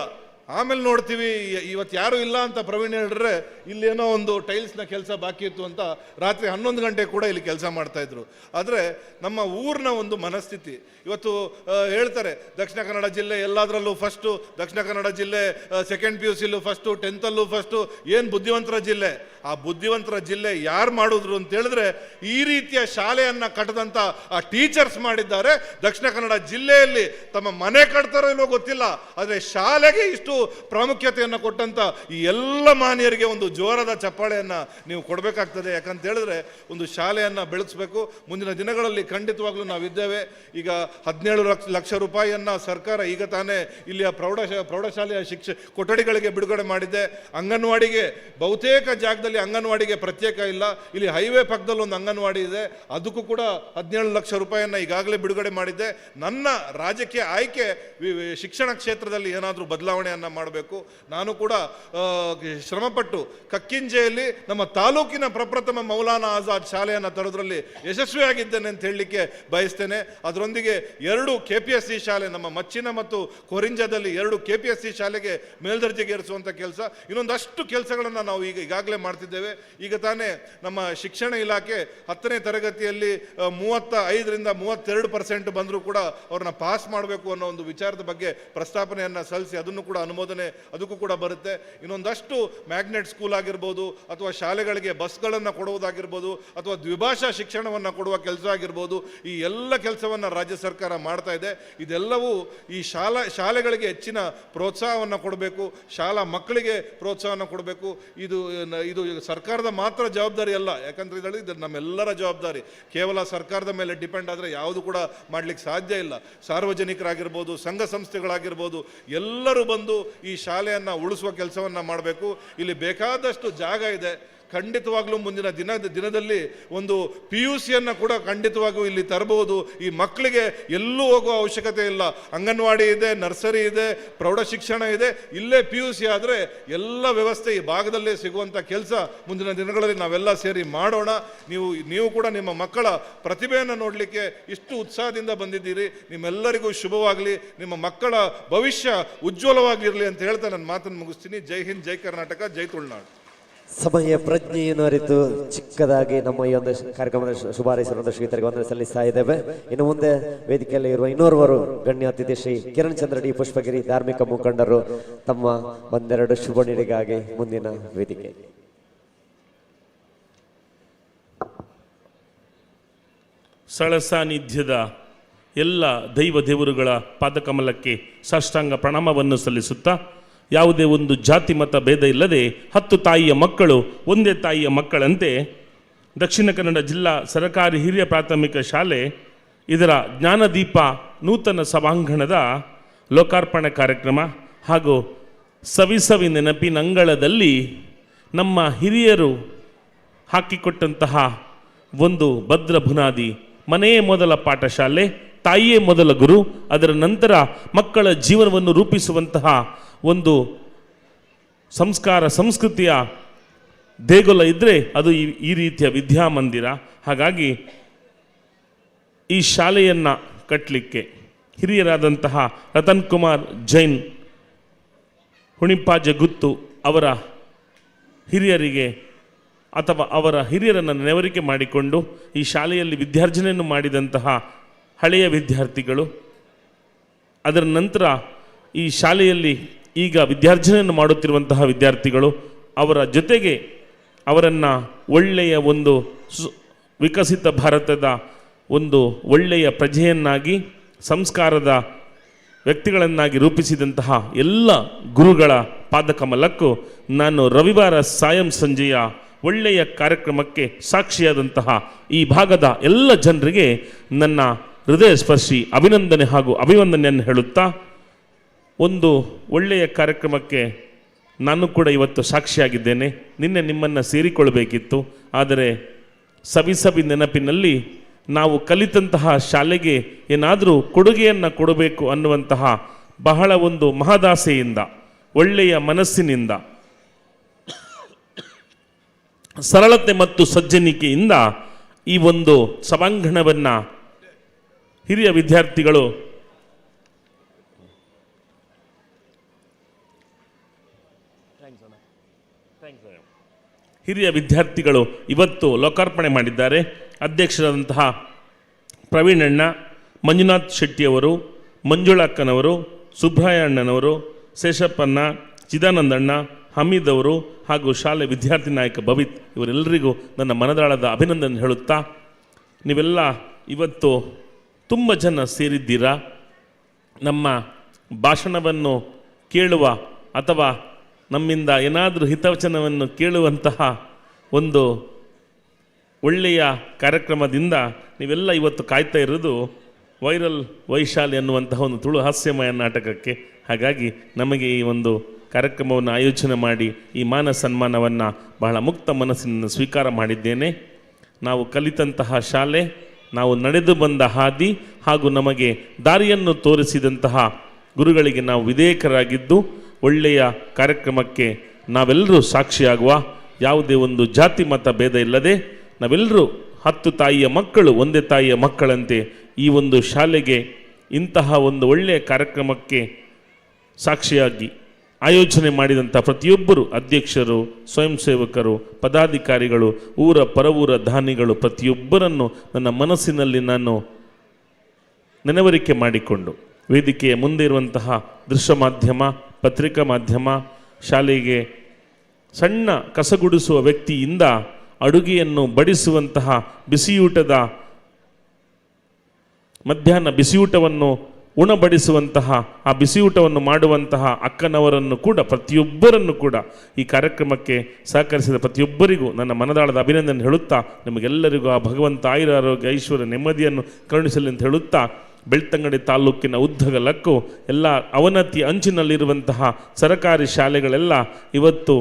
ಆಮೇಲೆ ನೋಡ್ತೀವಿ ಇವತ್ತು ಯಾರೂ ಇಲ್ಲ ಅಂತ ಪ್ರವೀಣ್ ಹೇಳಿದ್ರೆ ಇಲ್ಲೇನೋ ಒಂದು ಟೈಲ್ಸ್ನ ಕೆಲಸ ಬಾಕಿ ಇತ್ತು ಅಂತ ರಾತ್ರಿ 11 ಗಂಟೆ ಕೂಡ ಇಲ್ಲಿ ಕೆಲಸ ಮಾಡ್ತಾಯಿದ್ರು. ಆದರೆ ನಮ್ಮ ಊರಿನ ಒಂದು ಮನಸ್ಥಿತಿ ಇವತ್ತು ಹೇಳ್ತಾರೆ, ದಕ್ಷಿಣ ಕನ್ನಡ ಜಿಲ್ಲೆ ಎಲ್ಲದರಲ್ಲೂ ಫಸ್ಟು, ದಕ್ಷಿಣ ಕನ್ನಡ ಜಿಲ್ಲೆ ಸೆಕೆಂಡ್ PUCಲೂ ಫಸ್ಟು, 10th ಫಸ್ಟು, ಏನು ಬುದ್ಧಿವಂತರ ಜಿಲ್ಲೆ. ಆ ಬುದ್ಧಿವಂತರ ಜಿಲ್ಲೆ ಯಾರು ಮಾಡಿದ್ರು ಅಂತ ಹೇಳಿದ್ರೆ ಈ ರೀತಿಯ ಶಾಲೆಯನ್ನು ಕಟ್ಟದಂಥ ಆ ಟೀಚರ್ಸ್ ಮಾಡಿದ್ದಾರೆ. ದಕ್ಷಿಣ ಕನ್ನಡ ಜಿಲ್ಲೆಯಲ್ಲಿ ತಮ್ಮ ಮನೆ ಕಟ್ತಾರೋ ಇಲ್ಲೋ ಗೊತ್ತಿಲ್ಲ, ಆದರೆ ಶಾಲೆಗೆ ಇಷ್ಟು ಪ್ರಾಮುಖ್ಯತೆಯನ್ನು ಕೊಟ್ಟಂತ ಈ ಎಲ್ಲ ಮಾನ್ಯರಿಗೆ ಒಂದು ಜೋರಾದ ಚಪ್ಪಾಳೆಯನ್ನು ನೀವು ಕೊಡಬೇಕಾಗ್ತದೆ. ಯಾಕಂತ ಹೇಳಿದ್ರೆ ಒಂದು ಶಾಲೆಯನ್ನು ಬೆಳೆಸಬೇಕು. ಮುಂದಿನ ದಿನಗಳಲ್ಲಿ ಖಂಡಿತವಾಗ್ಲೂ ನಾವಿದ್ದೇವೆ. ಈಗ 17 ಲಕ್ಷ ರೂಪಾಯಿಯನ್ನು ಸರ್ಕಾರ ಈಗ ತಾನೇ ಇಲ್ಲಿಯ ಪ್ರೌಢಶಾಲೆಯ ಕೊಠಡಿಗಳಿಗೆ ಬಿಡುಗಡೆ ಮಾಡಿದೆ. ಅಂಗನವಾಡಿಗೆ ಬಹುತೇಕ ಜಾಗದಲ್ಲಿ ಅಂಗನವಾಡಿಗೆ ಪ್ರತ್ಯೇಕ ಇಲ್ಲ. ಇಲ್ಲಿ ಹೈವೇ ಪಕ್ಕದಲ್ಲಿ ಒಂದು ಅಂಗನವಾಡಿ ಇದೆ, ಅದಕ್ಕೂ ಕೂಡ 17 ಲಕ್ಷ ರೂಪಾಯಿಯನ್ನು ಈಗಾಗಲೇ ಬಿಡುಗಡೆ ಮಾಡಿದ್ದೆ. ನನ್ನ ರಾಜಕೀಯ ಆಯ್ಕೆ ಶಿಕ್ಷಣ ಕ್ಷೇತ್ರದಲ್ಲಿ ಏನಾದರೂ ಬದಲಾವಣೆಯನ್ನು ಕಾರ್ಯಕ್ರಮವನ್ನು ಮಾಡಬೇಕು. ನಾನು ಕೂಡ ಶ್ರಮಪಟ್ಟು ಕಕ್ಕಿಂಜೆಯಲ್ಲಿ ನಮ್ಮ ತಾಲೂಕಿನ ಪ್ರಪ್ರಥಮ ಮೌಲಾನಾ ಆಜಾದ್ ಶಾಲೆಯನ್ನು ತರೋದ್ರಲ್ಲಿ ಯಶಸ್ವಿಯಾಗಿದ್ದೇನೆ ಅಂತ ಹೇಳಲಿಕ್ಕೆ ಬಯಸ್ತೇನೆ. ಅದರೊಂದಿಗೆ 2 KPSC ಶಾಲೆ ನಮ್ಮ ಮಚ್ಚಿನ ಮತ್ತು ಕೊರಿಂಜದಲ್ಲಿ 2 KPSC ಶಾಲೆಗೆ ಮೇಲ್ದರ್ಜೆಗೇರಿಸುವಂಥ ಕೆಲಸ, ಇನ್ನೊಂದಷ್ಟು ಕೆಲಸಗಳನ್ನು ನಾವು ಈಗಾಗಲೇ ಮಾಡ್ತಿದ್ದೇವೆ. ಈಗ ತಾನೇ ನಮ್ಮ ಶಿಕ್ಷಣ ಇಲಾಖೆ 10ನೇ ತರಗತಿಯಲ್ಲಿ 35ರಿಂದ 32% ಬಂದರೂ ಕೂಡ ಅವ್ರನ್ನ ಪಾಸ್ ಮಾಡಬೇಕು ಅನ್ನೋ ಒಂದು ವಿಚಾರದ ಬಗ್ಗೆ ಪ್ರಸ್ತಾಪನೆಯನ್ನು ಸಲ್ಲಿಸಿ ಅದನ್ನು ಕೂಡ ಅನುಮೋದನೆ ಅದಕ್ಕೂ ಕೂಡ ಬರುತ್ತೆ. ಇನ್ನೊಂದಷ್ಟು ಮ್ಯಾಗ್ನೆಟ್ ಸ್ಕೂಲ್ ಆಗಿರ್ಬೋದು ಅಥವಾ ಶಾಲೆಗಳಿಗೆ ಬಸ್ಗಳನ್ನು ಕೊಡುವುದಾಗಿರ್ಬೋದು ಅಥವಾ ದ್ವಿಭಾಷಾ ಶಿಕ್ಷಣವನ್ನು ಕೊಡುವ ಕೆಲಸ ಆಗಿರ್ಬೋದು, ಈ ಎಲ್ಲ ಕೆಲಸವನ್ನು ರಾಜ್ಯ ಸರ್ಕಾರ ಮಾಡ್ತಾ ಇದೆ. ಇದೆಲ್ಲವೂ ಈ ಶಾಲೆಗಳಿಗೆ ಹೆಚ್ಚಿನ ಪ್ರೋತ್ಸಾಹವನ್ನು ಕೊಡಬೇಕು, ಶಾಲಾ ಮಕ್ಕಳಿಗೆ ಪ್ರೋತ್ಸಾಹವನ್ನು ಕೊಡಬೇಕು. ಇದು ಸರ್ಕಾರದ ಮಾತ್ರ ಜವಾಬ್ದಾರಿ ಅಲ್ಲ, ಯಾಕಂದ್ರೆ ಇದು ನಮ್ಮೆಲ್ಲರ ಜವಾಬ್ದಾರಿ. ಕೇವಲ ಸರ್ಕಾರದ ಮೇಲೆ ಡಿಪೆಂಡ್ ಆದರೆ ಯಾವುದು ಕೂಡ ಮಾಡಲಿಕ್ಕೆ ಸಾಧ್ಯ ಇಲ್ಲ. ಸಾರ್ವಜನಿಕರಾಗಿರ್ಬೋದು, ಸಂಘ ಸಂಸ್ಥೆಗಳಾಗಿರ್ಬೋದು, ಎಲ್ಲರೂ ಬಂದು ಈ ಶಾಲೆಯನ್ನು ಉಳಿಸುವ ಕೆಲಸವನ್ನು ಮಾಡಬೇಕು. ಇಲ್ಲಿ ಬೇಕಾದಷ್ಟು ಜಾಗ ಇದೆ. ಖಂಡಿತವಾಗ್ಲೂ ಮುಂದಿನ ದಿನದಲ್ಲಿ ಒಂದು PUCಯನ್ನು ಕೂಡ ಖಂಡಿತವಾಗೂ ಇಲ್ಲಿ ತರಬಹುದು. ಈ ಮಕ್ಕಳಿಗೆ ಎಲ್ಲೂ ಹೋಗುವ ಅವಶ್ಯಕತೆ ಇಲ್ಲ. ಅಂಗನವಾಡಿ ಇದೆ, ನರ್ಸರಿ ಇದೆ, ಪ್ರೌಢ ಶಿಕ್ಷಣ ಇದೆ. ಇಲ್ಲೇ PUC ಆದರೆ ಎಲ್ಲ ವ್ಯವಸ್ಥೆ ಈ ಭಾಗದಲ್ಲೇ ಸಿಗುವಂಥ ಕೆಲಸ ಮುಂದಿನ ದಿನಗಳಲ್ಲಿ ನಾವೆಲ್ಲ ಸೇರಿ ಮಾಡೋಣ. ನೀವು ಕೂಡ ನಿಮ್ಮ ಮಕ್ಕಳ ಪ್ರತಿಭೆಯನ್ನು ನೋಡಲಿಕ್ಕೆ ಇಷ್ಟು ಉತ್ಸಾಹದಿಂದ ಬಂದಿದ್ದೀರಿ. ನಿಮ್ಮೆಲ್ಲರಿಗೂ ಶುಭವಾಗಲಿ, ನಿಮ್ಮ ಮಕ್ಕಳ ಭವಿಷ್ಯ ಉಜ್ವಲವಾಗಿರಲಿ ಅಂತ ಹೇಳ್ತಾ ನನ್ನ ಮಾತನ್ನು ಮುಗಿಸ್ತೀನಿ. ಜೈ ಹಿಂದ್, ಜೈ ಕರ್ನಾಟಕ, ಜೈ ತುಳುನಾಡು. ಸಮಯ ಪ್ರಜ್ಞೆಯನ್ನು ಅರಿತು ಚಿಕ್ಕದಾಗಿ ನಮ್ಮ ಈ ಒಂದು ಕಾರ್ಯಕ್ರಮದ ಶುಭಾರೈಸಿರುವಂತಹ ಶ್ರೀತರಿಗೆ ವಂದನೆ ಸಲ್ಲಿಸ್ತಾ ಇದ್ದೇವೆ. ಇನ್ನು ಮುಂದೆ ವೇದಿಕೆಯಲ್ಲಿ ಇರುವ ಇನ್ನೋರ್ವರು ಗಣ್ಯ ಅತಿಥಿ ಶ್ರೀ ಕಿರಣ್ ಚಂದ್ರ ಡಿ ಪುಷ್ಪಗಿರಿ ಧಾರ್ಮಿಕ ಮುಖಂಡರು ತಮ್ಮ ಒಂದೆರಡು ಶುಭ ನುಡಿಗಾಗಿ ಮುಂದಿನ ವೇದಿಕೆ. ಸ್ಥಳ ಸಾನ್ನಿಧ್ಯದ ಎಲ್ಲ ದೈವ ದೇವರುಗಳ ಪಾದಕಮಲಕ್ಕೆ ಸಾಷ್ಟಾಂಗ ಪ್ರಣಾಮವನ್ನು ಸಲ್ಲಿಸುತ್ತಾ, ಯಾವುದೇ ಒಂದು ಜಾತಿ ಮತ ಭೇದ ಇಲ್ಲದೆ 10 ತಾಯಿಯ ಮಕ್ಕಳು ಒಂದೇ ತಾಯಿಯ ಮಕ್ಕಳಂತೆ ದಕ್ಷಿಣ ಕನ್ನಡ ಜಿಲ್ಲಾ ಸರಕಾರಿ ಹಿರಿಯ ಪ್ರಾಥಮಿಕ ಶಾಲೆ ಇದರ ಜ್ಞಾನದೀಪ ನೂತನ ಸಭಾಂಗಣದ ಲೋಕಾರ್ಪಣೆ ಕಾರ್ಯಕ್ರಮ ಹಾಗೂ ಸವಿ ನೆನಪಿನಂಗಳದಲ್ಲಿ ನಮ್ಮ ಹಿರಿಯರು ಹಾಕಿಕೊಟ್ಟಂತಹ ಒಂದು ಭದ್ರ ಬುನಾದಿ. ಮನೆಯೇ ಮೊದಲ ಪಾಠಶಾಲೆ, ತಾಯಿಯೇ ಮೊದಲ ಗುರು, ಅದರ ನಂತರ ಮಕ್ಕಳ ಜೀವನವನ್ನು ರೂಪಿಸುವಂತಹ ಒಂದು ಸಂಸ್ಕಾರ ಸಂಸ್ಕೃತಿಯ ದೇಗುಲ ಇದ್ದರೆ ಅದು ಈ ರೀತಿಯ ವಿದ್ಯಾಮಂದಿರ. ಹಾಗಾಗಿ ಈ ಶಾಲೆಯನ್ನು ಕಟ್ಟಲಿಕ್ಕೆ ಹಿರಿಯರಾದಂತಹ ರತನ್ ಕುಮಾರ್ ಜೈನ್ ಹುಣಿಪಾಜೆ ಗುತ್ತು ಅವರ ಹಿರಿಯರಿಗೆ ಅಥವಾ ಅವರ ಹಿರಿಯರನ್ನು ನೆನವರಿಕೆ ಮಾಡಿಕೊಂಡು ಈ ಶಾಲೆಯಲ್ಲಿ ವಿದ್ಯಾರ್ಜನೆಯನ್ನು ಮಾಡಿದಂತಹ ಹಳೆಯ ವಿದ್ಯಾರ್ಥಿಗಳು, ಅದರ ನಂತರ ಈ ಶಾಲೆಯಲ್ಲಿ ಈಗ ವಿದ್ಯಾರ್ಜನೆಯನ್ನು ಮಾಡುತ್ತಿರುವಂತಹ ವಿದ್ಯಾರ್ಥಿಗಳು, ಅವರ ಜೊತೆಗೆ ಅವರನ್ನು ಒಳ್ಳೆಯ ಒಂದು ವಿಕಸಿತ ಭಾರತದ ಒಂದು ಒಳ್ಳೆಯ ಪ್ರಜೆಯನ್ನಾಗಿ ಸಂಸ್ಕಾರದ ವ್ಯಕ್ತಿಗಳನ್ನಾಗಿ ರೂಪಿಸಿದಂತಹ ಎಲ್ಲ ಗುರುಗಳ ಪಾದಕಮಲಕ್ಕೂ ನಾನು ರವಿವಾರ ಸಾಯಂ ಸಂಜೆಯ ಒಳ್ಳೆಯ ಕಾರ್ಯಕ್ರಮಕ್ಕೆ ಸಾಕ್ಷಿಯಾದಂತಹ ಈ ಭಾಗದ ಎಲ್ಲ ಜನರಿಗೆ ನನ್ನ ಹೃದಯ ಸ್ಪರ್ಶಿ ಅಭಿನಂದನೆ ಹಾಗೂ ಅಭಿವಂದನೆಯನ್ನು ಹೇಳುತ್ತಾ, ಒಂದು ಒಳ್ಳೆಯ ಕಾರ್ಯಕ್ರಮಕ್ಕೆ ನಾನು ಕೂಡ ಇವತ್ತು ಸಾಕ್ಷಿಯಾಗಿದ್ದೇನೆ. ನಿನ್ನೆ ನಿಮ್ಮನ್ನು ಸೇರಿಕೊಳ್ಳಬೇಕಿತ್ತು, ಆದರೆ ಸವಿ ನೆನಪಿನಲ್ಲಿ ನಾವು ಕಲಿತಂತಹ ಶಾಲೆಗೆ ಏನಾದರೂ ಕೊಡುಗೆಯನ್ನು ಕೊಡಬೇಕು ಅನ್ನುವಂತಹ ಬಹಳ ಒಂದು ಮಹದಾಸೆಯಿಂದ, ಒಳ್ಳೆಯ ಮನಸ್ಸಿನಿಂದ, ಸರಳತೆ ಮತ್ತು ಸಜ್ಜನಿಕೆಯಿಂದ ಈ ಒಂದು ಸಭಾಂಗಣವನ್ನು ಹಿರಿಯ ವಿದ್ಯಾರ್ಥಿಗಳು ಇವತ್ತು ಲೋಕಾರ್ಪಣೆ ಮಾಡಿದ್ದಾರೆ. ಅಧ್ಯಕ್ಷರಾದಂತಹ ಪ್ರವೀಣಣ್ಣ, ಮಂಜುನಾಥ್ ಶೆಟ್ಟಿಯವರು, ಮಂಜುಳಕ್ಕನವರು, ಸುಬ್ರಾಯಣ್ಣನವರು, ಶೇಷಪ್ಪಣ್ಣ, ಚಿದಾನಂದಣ್ಣ, ಹಮೀದ್ ಅವರು ಹಾಗೂ ಶಾಲೆ ವಿದ್ಯಾರ್ಥಿ ನಾಯಕ ಭವಿತ್ ಇವರೆಲ್ಲರಿಗೂ ನನ್ನ ಮನದಾಳದ ಅಭಿನಂದನೆ ಹೇಳುತ್ತಾ, ನೀವೆಲ್ಲ ಇವತ್ತು ತುಂಬ ಜನ ಸೇರಿದ್ದೀರಾ. ನಮ್ಮ ಭಾಷಣವನ್ನು ಕೇಳುವ ಅಥವಾ ನಮ್ಮಿಂದ ಏನಾದರೂ ಹಿತವಚನವನ್ನು ಕೇಳುವಂತಹ ಒಂದು ಒಳ್ಳೆಯ ಕಾರ್ಯಕ್ರಮದಿಂದ ನೀವೆಲ್ಲ ಇವತ್ತು ಕಾಯ್ತಾ ಇರೋದು ವೈರಲ್ ವೈಶಾಲಿ ಅನ್ನುವಂತಹ ಒಂದು ತುಳು ಹಾಸ್ಯಮಯ ನಾಟಕಕ್ಕೆ. ಹಾಗಾಗಿ ನಮಗೆ ಈ ಒಂದು ಕಾರ್ಯಕ್ರಮವನ್ನು ಆಯೋಜನೆ ಮಾಡಿ ಈ ಮಾನ ಸನ್ಮಾನವನ್ನು ಬಹಳ ಮುಕ್ತ ಮನಸ್ಸಿನಿಂದ ಸ್ವೀಕಾರ ಮಾಡಿದ್ದೇನೆ. ನಾವು ಕಲಿತಂತಹ ಶಾಲೆ, ನಾವು ನಡೆದು ಬಂದ ಹಾದಿ ಹಾಗೂ ನಮಗೆ ದಾರಿಯನ್ನು ತೋರಿಸಿದಂತಹ ಗುರುಗಳಿಗೆ ನಾವು ವಿಧೇಯಕರಾಗಿದ್ದು ಒಳ್ಳೆಯ ಕಾರ್ಯಕ್ರಮಕ್ಕೆ ನಾವೆಲ್ಲರೂ ಸಾಕ್ಷಿಯಾಗುವ. ಯಾವುದೇ ಒಂದು ಜಾತಿ ಮತ ಭೇದ ಇಲ್ಲದೆ ನಾವೆಲ್ಲರೂ 10 ತಾಯಿಯ ಮಕ್ಕಳು ಒಂದೇ ತಾಯಿಯ ಮಕ್ಕಳಂತೆ ಈ ಒಂದು ಶಾಲೆಗೆ ಇಂತಹ ಒಂದು ಒಳ್ಳೆಯ ಕಾರ್ಯಕ್ರಮಕ್ಕೆ ಸಾಕ್ಷಿಯಾಗಿ ಆಯೋಜನೆ ಮಾಡಿದಂಥ ಪ್ರತಿಯೊಬ್ಬರು ಅಧ್ಯಕ್ಷರು, ಸ್ವಯಂ ಸೇವಕರು, ಪದಾಧಿಕಾರಿಗಳು, ಊರ ಪರವೂರ ದಾನಿಗಳು ಪ್ರತಿಯೊಬ್ಬರನ್ನು ನನ್ನ ಮನಸ್ಸಿನಲ್ಲಿ ನಾನು ನೆನವರಿಕೆ ಮಾಡಿಕೊಂಡು ವೇದಿಕೆಯ ಮುಂದೆ ಇರುವಂತಹ ದೃಶ್ಯ ಮಾಧ್ಯಮ, ಪತ್ರಿಕಾ ಮಾಧ್ಯಮ, ಶಾಲೆಗೆ ಸಣ್ಣ ಕಸಗುಡಿಸುವ ವ್ಯಕ್ತಿಯಿಂದ ಅಡುಗೆಯನ್ನು ಬಡಿಸುವಂತಹ ಬಿಸಿಯೂಟದ ಮಧ್ಯಾಹ್ನ ಬಿಸಿಯೂಟವನ್ನು ಉಣಬಡಿಸುವಂತಹ ಆ ಬಿಸಿಯೂಟವನ್ನು ಮಾಡುವಂತಹ ಅಕ್ಕನವರನ್ನು ಕೂಡ ಪ್ರತಿಯೊಬ್ಬರನ್ನು ಕೂಡ ಈ ಕಾರ್ಯಕ್ರಮಕ್ಕೆ ಸಹಕರಿಸಿದ ಪ್ರತಿಯೊಬ್ಬರಿಗೂ ನನ್ನ ಮನದಾಳದ ಅಭಿನಂದನೆ ಹೇಳುತ್ತಾ, ನಿಮಗೆಲ್ಲರಿಗೂ ಆ ಭಗವಂತ ಆಯುರಾರೋಗ್ಯ ಐಶ್ವರ್ಯ ನೆಮ್ಮದಿಯನ್ನು ಕರುಣಿಸಲಿ ಅಂತ ಹೇಳುತ್ತಾ, ಬೆಳ್ತಂಗಡಿ ತಾಲೂಕಿನ ಉದ್ದಗಲಕ್ಕೂ ಎಲ್ಲ ಅವನತಿ ಅಂಚಿನಲ್ಲಿರುವಂತಹ ಸರಕಾರಿ ಶಾಲೆಗಳೆಲ್ಲ ಇವತ್ತು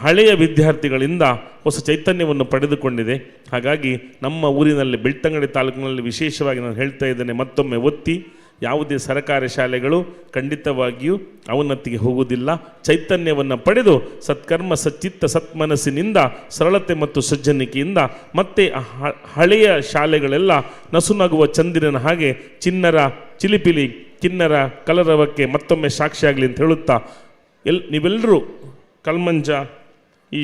ಹಳೆಯ ವಿದ್ಯಾರ್ಥಿಗಳಿಂದ ಹೊಸ ಚೈತನ್ಯವನ್ನು ಪಡೆದುಕೊಂಡಿದೆ. ಹಾಗಾಗಿ ನಮ್ಮ ಊರಿನಲ್ಲಿ ಬೆಳ್ತಂಗಡಿ ತಾಲೂಕಿನಲ್ಲಿ ವಿಶೇಷವಾಗಿ ನಾನು ಹೇಳ್ತಾ ಇದ್ದೇನೆ, ಮತ್ತೊಮ್ಮೆ ಒತ್ತಿ, ಯಾವುದೇ ಸರಕಾರಿ ಶಾಲೆಗಳು ಖಂಡಿತವಾಗಿಯೂ ಅವನತಿಗೆ ಹೋಗುವುದಿಲ್ಲ. ಚೈತನ್ಯವನ್ನು ಪಡೆದು ಸತ್ಕರ್ಮ ಸಚ್ಚಿತ್ತ ಸತ್ಮನಸ್ಸಿನಿಂದ ಸರಳತೆ ಮತ್ತು ಸಜ್ಜನಿಕೆಯಿಂದ ಮತ್ತೆ ಹಳೆಯ ಶಾಲೆಗಳೆಲ್ಲ ನಸುನಗುವ ಚಂದಿರನ ಹಾಗೆ ಚಿನ್ನರ ಚಿಲಿಪಿಲಿ ಕಿನ್ನರ ಕಲರವಕ್ಕೆ ಮತ್ತೊಮ್ಮೆ ಸಾಕ್ಷಿಯಾಗಲಿ ಅಂತ ಹೇಳುತ್ತಾ, ನೀವೆಲ್ಲರೂ ಕಲ್ಮಂಜ ಈ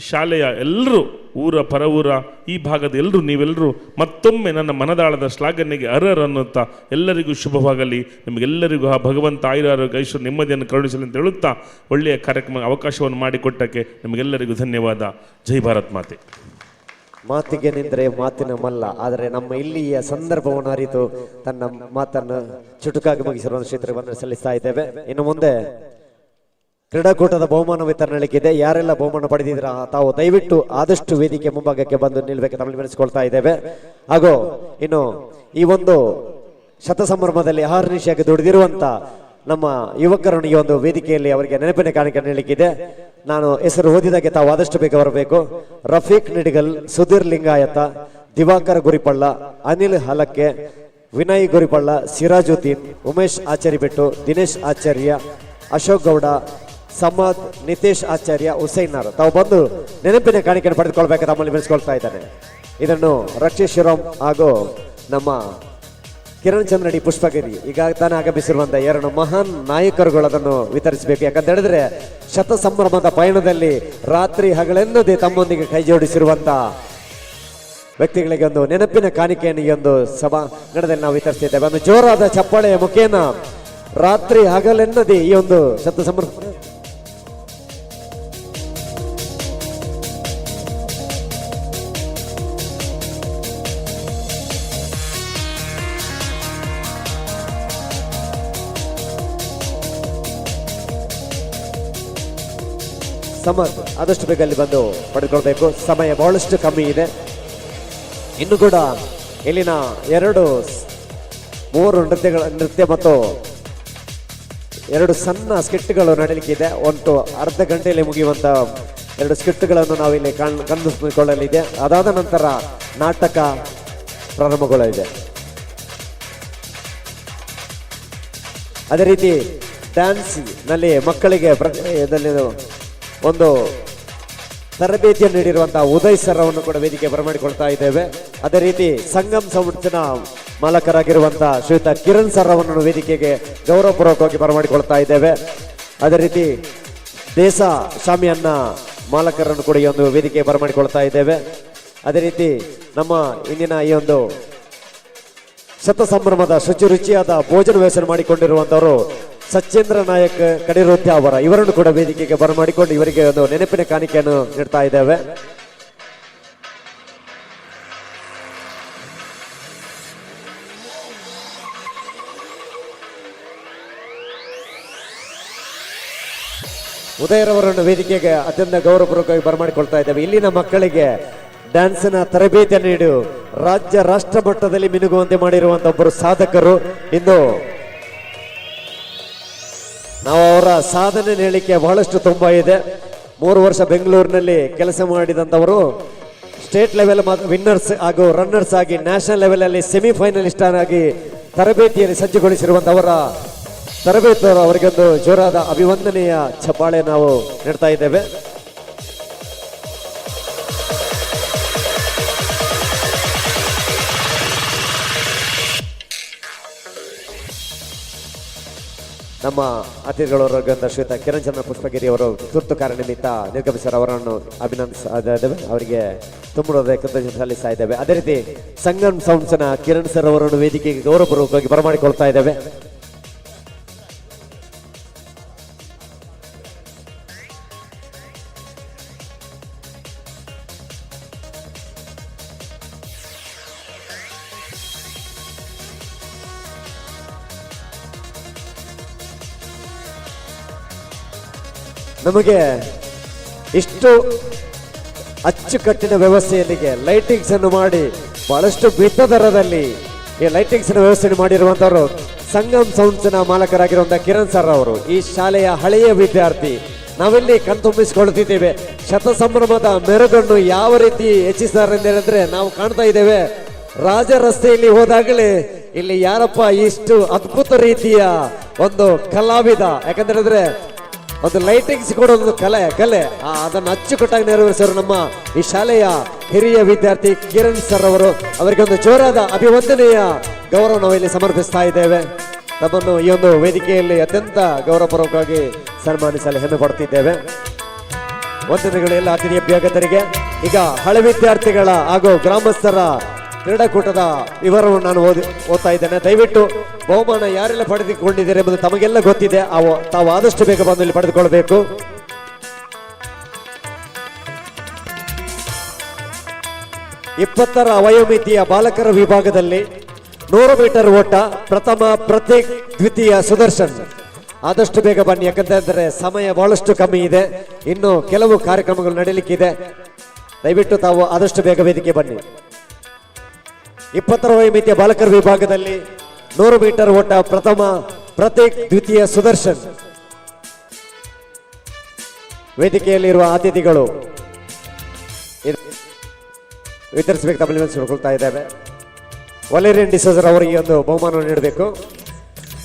ಶಾಲೆಯ ಎಲ್ಲರೂ, ಊರ ಪರವೂರ ಈ ಭಾಗದ ಎಲ್ಲರೂ, ನೀವೆಲ್ಲರೂ ಮತ್ತೊಮ್ಮೆ ನನ್ನ ಮನದಾಳದ ಶ್ಲಾಘನೆಗೆ ಅರ್ಹರು ಅನ್ನುತ್ತಾ ಎಲ್ಲರಿಗೂ ಶುಭವಾಗಲಿ. ನಿಮಗೆಲ್ಲರಿಗೂ ಆ ಭಗವಂತ ಆಯುರಾರೋಗ್ಯ ಐಶ್ವರ್ಯ ನೆಮ್ಮದಿಯನ್ನು ಕರುಣಿಸಲಿ ಅಂತ ಹೇಳುತ್ತಾ, ಒಳ್ಳೆಯ ಕಾರ್ಯಕ್ರಮ ಅವಕಾಶವನ್ನು ಮಾಡಿಕೊಟ್ಟಕ್ಕೆ ನಿಮಗೆಲ್ಲರಿಗೂ ಧನ್ಯವಾದ. ಜೈ ಭಾರತ್ ಮಾತೆ. ಮಾತಿಗೆ ನಿಂತರೆ ಮಾತಿನ ಮಲ್ಲ, ಆದರೆ ನಮ್ಮ ಇಲ್ಲಿಯ ಸಂದರ್ಭವನ್ನು ಅರಿತು ತನ್ನ ಮಾತನ್ನು ಚುಟುಕಾಗಿ ಮುಗಿಸಿರುವ ಶ್ರೀಗಳಿಗೆ ವಂದನೆ ಸಲ್ಲಿಸ್ತಾ ಇದ್ದೇವೆ. ಇನ್ನು ಮುಂದೆ ಕ್ರೀಡಾಕೂಟದ ಬಹುಮಾನ ವಿತರಣೆಗಿದೆ. ಯಾರೆಲ್ಲ ಬಹುಮಾನ ಪಡೆದಿದ್ರ ತಾವು ದಯವಿಟ್ಟು ಆದಷ್ಟು ವೇದಿಕೆ ಮುಂಭಾಗಕ್ಕೆ ಬಂದು ನಿಲ್ಬೇಕು ತಮ್ಮಲ್ಲಿ ವಿನಿಸಿಕೊಳ್ತಾ ಇದ್ದೇವೆ. ಹಾಗೂ ಇನ್ನು ಈ ಒಂದು ಶತಸಂಭ್ರಮದಲ್ಲಿ ಅಹರ್ನಿಶಿಯಾಗಿ ದುಡಿದಿರುವಂತ ನಮ್ಮ ಯುವಕರನ್ನು ಈ ಒಂದು ವೇದಿಕೆಯಲ್ಲಿ ಅವರಿಗೆ ನೆನಪಿನ ಕಾಣಿಕೆ ನೀಡಲಿಕ್ಕಿದೆ. ನಾನು ಹೆಸರು ಓದಿದಾಗೆ ತಾವು ಆದಷ್ಟು ಬೇಗ ಬರಬೇಕು. ರಫೀಕ್ ನಿಡಿಗಲ್, ಸುಧೀರ್ ಲಿಂಗಾಯತ, ದಿವಾಕರ್ ಗುರಿಪಳ್ಳ, ಅನಿಲ್ ಹಲಕ್ಕೆ, ವಿನಯ್ ಗುರಿಪಳ್ಳ, ಸಿರಾಜುದ್ದೀನ್, ಉಮೇಶ್ ಆಚಾರಿಬೆಟ್ಟು, ದಿನೇಶ್ ಆಚಾರ್ಯ, ಅಶೋಕ್ ಗೌಡ, ಸಮದ್, ನಿತೇಶ್ ಆಚಾರ್ಯ, ಹುಸೈನಾರ್ ತಾವು ಬಂದು ನೆನಪಿನ ಕಾಣಿಕೆಯನ್ನು ಪಡೆದುಕೊಳ್ಬೇಕು ತಮ್ಮಲ್ಲಿ ಬೆಳೆಸ್ಕೊಳ್ತಾ ಇದ್ದಾನೆ. ಇದನ್ನು ರಕ್ಷೇಶ್ ಶಿವರಾಮ್ ಹಾಗೂ ನಮ್ಮ ಕಿರಣ್ ಚಂದ್ರಡಿ ಪುಷ್ಪಗಿರಿ ಈಗ ತಾನೇ ಆಗಮಿಸಿರುವಂತ 2 ಮಹಾನ್ ನಾಯಕರುಗಳು ಅದನ್ನು ವಿತರಿಸಬೇಕು. ಯಾಕಂತ ಹೇಳಿದ್ರೆ ಶತಸಂಭ್ರಮದ ಪಯಣದಲ್ಲಿ ರಾತ್ರಿ ಹಗಲೆನ್ನದೇ ತಮ್ಮೊಂದಿಗೆ ಕೈ ಜೋಡಿಸಿರುವಂತ ವ್ಯಕ್ತಿಗಳಿಗೆ ಒಂದು ನೆನಪಿನ ಕಾಣಿಕೆಯನ್ನು ಈ ಒಂದು ಸಭಾಂಗಣದಲ್ಲಿ ನಾವು ವಿತರಿಸ್ತಿದ್ದೇವೆ. ಒಂದು ಜೋರಾದ ಚಪ್ಪಾಳೆಯ ಮುಖೇನ ರಾತ್ರಿ ಹಗಲೆನ್ನದೇ ಈ ಒಂದು ಶತಸಂಭ್ರಮ ಸಮರ್ಥ ಆದಷ್ಟು ಬೇಗ ಅಲ್ಲಿ ಬಂದು ಪಡೆದುಕೊಳ್ಬೇಕು. ಸಮಯ ಬಹಳಷ್ಟು ಕಮ್ಮಿ ಇದೆ. ಇನ್ನು ಕೂಡ ಇಲ್ಲಿನ 3 ನೃತ್ಯ ಮತ್ತು 2 ಸಣ್ಣ ಸ್ಕಿಟ್ಗಳು ನಡೀಲಿಕ್ಕಿದೆ. ಒಂದು ಅರ್ಧ ಗಂಟೆಯಲ್ಲಿ ಮುಗಿಯುವಂತ 2 ಸ್ಕಿಟ್ಗಳನ್ನು ನಾವಿಲ್ಲಿ ಕಂಡುಕೊಳ್ಳಲಿದೆ. ಅದಾದ ನಂತರ ನಾಟಕ ಪ್ರಾರಂಭಗೊಳ್ಳಲಿದೆ. ಅದೇ ರೀತಿ ಡ್ಯಾನ್ಸ್ ನಲ್ಲಿ ಮಕ್ಕಳಿಗೆ ಒಂದು ತರಬೇತಿಯನ್ನು ನೀಡಿರುವಂತಹ ಉದಯ್ ಸರ್ ಅವನ್ನು ಕೂಡ ವೇದಿಕೆ ಬರಮಾಡಿಕೊಳ್ತಾ ಇದ್ದೇವೆ. ಅದೇ ರೀತಿ ಸಂಗಮ್ ಸಂಸ್ಥೆನ ಮಾಲಕರಾಗಿರುವಂತಹ ಶ್ರೀಯುತ ಕಿರಣ್ ಸರ್ ಅವನ್ನು ವೇದಿಕೆಗೆ ಗೌರವಪೂರ್ವಕವಾಗಿ ಬರಮಾಡಿಕೊಳ್ತಾ ಇದ್ದೇವೆ. ಅದೇ ರೀತಿ ದೇಶ ಶಾಮಿಯನ್ನ ಮಾಲಕರನ್ನು ಕೂಡ ಈ ಒಂದು ವೇದಿಕೆ ಬರಮಾಡಿಕೊಳ್ತಾ ಇದ್ದೇವೆ. ಅದೇ ರೀತಿ ನಮ್ಮ ಇಂದಿನ ಈ ಒಂದು ಶತಸಂಭ್ರಮದ ಶುಚಿರುಚಿಯಾದ ಭೋಜನ ವ್ಯವಸ್ಥೆ ಮಾಡಿಕೊಂಡಿರುವಂತವರು ಸಚೇಂದ್ರ ನಾಯಕ್ ಕಡಿರೋತ್ಯ ಅವರ ಇವರನ್ನು ಕೂಡ ವೇದಿಕೆಗೆ ಬರಮಾಡಿಕೊಂಡು ಇವರಿಗೆ ಒಂದು ನೆನಪಿನ ಕಾಣಿಕೆಯನ್ನು ನೀಡ್ತಾ ಇದ್ದೇವೆ. ಉದಯರವರನ್ನು ವೇದಿಕೆಗೆ ಅತ್ಯಂತ ಗೌರವಪೂರ್ವಕವಾಗಿ ಬರಮಾಡಿಕೊಳ್ತಾ ಇದ್ದೇವೆ. ಇಲ್ಲಿನ ಮಕ್ಕಳಿಗೆ ಡ್ಯಾನ್ಸ್ನ ತರಬೇತಿಯನ್ನು ನೀಡಿ ರಾಜ್ಯ ರಾಷ್ಟ್ರ ಮಟ್ಟದಲ್ಲಿ ಮಿನುಗುವಂತೆ ಮಾಡಿರುವಂತಹ ಒಬ್ಬರು ಸಾಧಕರು. ಇಂದು ನಾವು ಅವರ ಸಾಧನೆ ಹೇಳಲಿಕ್ಕೆ ಬಹಳಷ್ಟು ತುಂಬಾ ಇದೆ. 3 ವರ್ಷ ಬೆಂಗಳೂರಿನಲ್ಲಿ ಕೆಲಸ ಮಾಡಿದಂಥವರು ಸ್ಟೇಟ್ ಲೆವೆಲ್ ವಿನ್ನರ್ಸ್ ಹಾಗೂ ರನ್ನರ್ಸ್ ಆಗಿ ನ್ಯಾಷನಲ್ ಲೆವೆಲ್ ಅಲ್ಲಿ ಸೆಮಿಫೈನಲಿಸ್ಟ್ ಆಗಿ ತರಬೇತಿಯಲ್ಲಿ ಸಜ್ಜುಗೊಳಿಸಿರುವಂತವರ ತರಬೇತರು ಅವರಿಗೊಂದು ಜೋರಾದ ಅಭಿವಂದನೆಯ ಚಪ್ಪಾಳೆ ನಾವು ನೀಡ್ತಾ ಇದ್ದೇವೆ. ನಮ್ಮ ಅತಿಥಿಗಳವರಾದಂಥ ಶ್ರೀಯುತ ಕಿರಣ್ ಚಂದ್ರ ಪುಷ್ಪಗಿರಿ ಅವರು ತುರ್ತು ಕಾರ್ಯನಿಮಿತ್ತ ನಿರ್ಗಮಿಸರ್ ಅವರನ್ನು ಅಭಿನಂದಿಸ್ತಾ ಇದ್ದೇವೆ. ಅವರಿಗೆ ತುಂಬ ಕೃತಜ್ಞತೆ ಸಲ್ಲಿಸ್ತಾ ಇದ್ದೇವೆ. ಅದೇ ರೀತಿ ಸಂಗಮ್ ಸೌಂಡ್ಸ್ನ ಕಿರಣ್ ಸರ್ ಅವರನ್ನು ವೇದಿಕೆಗೆ ಗೌರವಪೂರ್ವಕವಾಗಿ ಬರಮಾಡಿಕೊಳ್ತಾ ಇದ್ದೇವೆ. ನಮಗೆ ಇಷ್ಟು ಅಚ್ಚುಕಟ್ಟಿನ ವ್ಯವಸ್ಥೆಯಲ್ಲಿಗೆ ಲೈಟಿಂಗ್ಸ್ ಅನ್ನು ಮಾಡಿ ಬಹಳಷ್ಟು ಬಿಟ್ಟ ದರದಲ್ಲಿ ಈ ಲೈಟಿಂಗ್ಸ್ ವ್ಯವಸ್ಥೆ ಮಾಡಿರುವಂತವರು ಸಂಗಮ್ ಸೌಂಡ್ಸ್ ನ ಮಾಲಕರಾಗಿರುವಂತಹ ಕಿರಣ್ ಸರ್ ಅವರು ಈ ಶಾಲೆಯ ಹಳೆಯ ವಿದ್ಯಾರ್ಥಿ. ನಾವಿಲ್ಲಿ ಕಣ್ತುಂಬಿಸಿಕೊಳ್ಳುತ್ತಿದ್ದೇವೆ. ಶತಸಂಭ್ರಮದ ಮೆರುಗನ್ನು ಯಾವ ರೀತಿ ಹೆಚ್ಚಿಸಿದ್ದಾರೆ ಅಂತ ಹೇಳಿದ್ರೆ ನಾವು ಕಾಣ್ತಾ ಇದ್ದೇವೆ. ರಾಜ ರಸ್ತೆಯಲ್ಲಿ ಹೋದಾಗಲೇ ಇಲ್ಲಿ ಯಾರಪ್ಪ ಇಷ್ಟು ಅದ್ಭುತ ರೀತಿಯ ಒಂದು ಕಲಾವಿದ, ಯಾಕಂತ ಹೇಳಿದ್ರೆ ಒಂದು ಲೈಟಿಂಗ್ಸ್ ಕೂಡ ಒಂದು ಕಲೆ ಅದನ್ನು ಅಚ್ಚುಕಟ್ಟಾಗಿ ನೆರವೇರಿಸೋರು ನಮ್ಮ ಈ ಶಾಲೆಯ ಹಿರಿಯ ವಿದ್ಯಾರ್ಥಿ ಕಿರಣ್ ಸರ್ ಅವರು. ಅವರಿಗೆ ಒಂದು ಜೋರಾದ ಅಭಿವಂದನೆಯ ಗೌರವ ನಾವು ಇಲ್ಲಿ ಸಮರ್ಪಿಸ್ತಾ ಇದ್ದೇವೆ. ನಮ್ಮನ್ನು ಈ ಒಂದು ವೇದಿಕೆಯಲ್ಲಿ ಅತ್ಯಂತ ಗೌರವಪೂರ್ವಕವಾಗಿ ಸನ್ಮಾನಿಸಲು ಹೆಮ್ಮೆ ಪಡ್ತಿದ್ದೇವೆ. ವಂದನೆಗಳು ಎಲ್ಲ ಅತಿಥಿ ಅಭ್ಯಾಗತರಿಗೆ. ಈಗ ಹಳೆ ವಿದ್ಯಾರ್ಥಿಗಳ ಹಾಗೂ ಗ್ರಾಮಸ್ಥರ ಕ್ರೀಡಾಕೂಟದ ವಿವರವನ್ನು ನಾನು ಓದ್ತಾ ಇದ್ದೇನೆ. ದಯವಿಟ್ಟು ಬಹುಮಾನ ಯಾರೆಲ್ಲ ಪಡೆದುಕೊಂಡಿದ್ದಾರೆ ಎಂಬುದು ತಮಗೆಲ್ಲ ಗೊತ್ತಿದೆ. ತಾವು ಆದಷ್ಟು ಬೇಗ ಬಂದು ಇಲ್ಲಿ ಪಡೆದುಕೊಳ್ಳಬೇಕು. ಇಪ್ಪತ್ತರ ವಯೋಮಿತಿಯ ಬಾಲಕರ ವಿಭಾಗದಲ್ಲಿ 100 ಮೀಟರ್ ಓಟ ಪ್ರಥಮ ಪ್ರತೀಕ್, ದ್ವಿತೀಯ ಸುದರ್ಶನ್. ಆದಷ್ಟು ಬೇಗ ಬನ್ನಿ, ಯಾಕಂತಂದ್ರೆ ಸಮಯ ಬಹಳಷ್ಟು ಕಮ್ಮಿ ಇದೆ. ಇನ್ನು ಕೆಲವು ಕಾರ್ಯಕ್ರಮಗಳು ನಡೆಯಲಿಕ್ಕಿದೆ. ದಯವಿಟ್ಟು ತಾವು ಆದಷ್ಟು ಬೇಗ ವೇದಿಕೆ ಬನ್ನಿ. 20ರ ವಯೋಮಿತಿಯ ಬಾಲಕರ ವಿಭಾಗದಲ್ಲಿ 100 ಮೀಟರ್ ಓಟ ಪ್ರಥಮ ಪ್ರತೀಕ್, ದ್ವಿತೀಯ ಸುದರ್ಶನ್. ವೇದಿಕೆಯಲ್ಲಿರುವ ಅತಿಥಿಗಳು ವಿತರಿಸಬೇಕು ತಮ್ಮಲ್ಲಿ ವಿನಂತಿಸಿಕೊಳ್ತಾ ಇದ್ದೇವೆ. ವಲೇರಿಯನ್ ಡಿಸೋಜರ್ ಅವರಿಗೆ ಒಂದು ಬಹುಮಾನವನ್ನು ನೀಡಬೇಕು.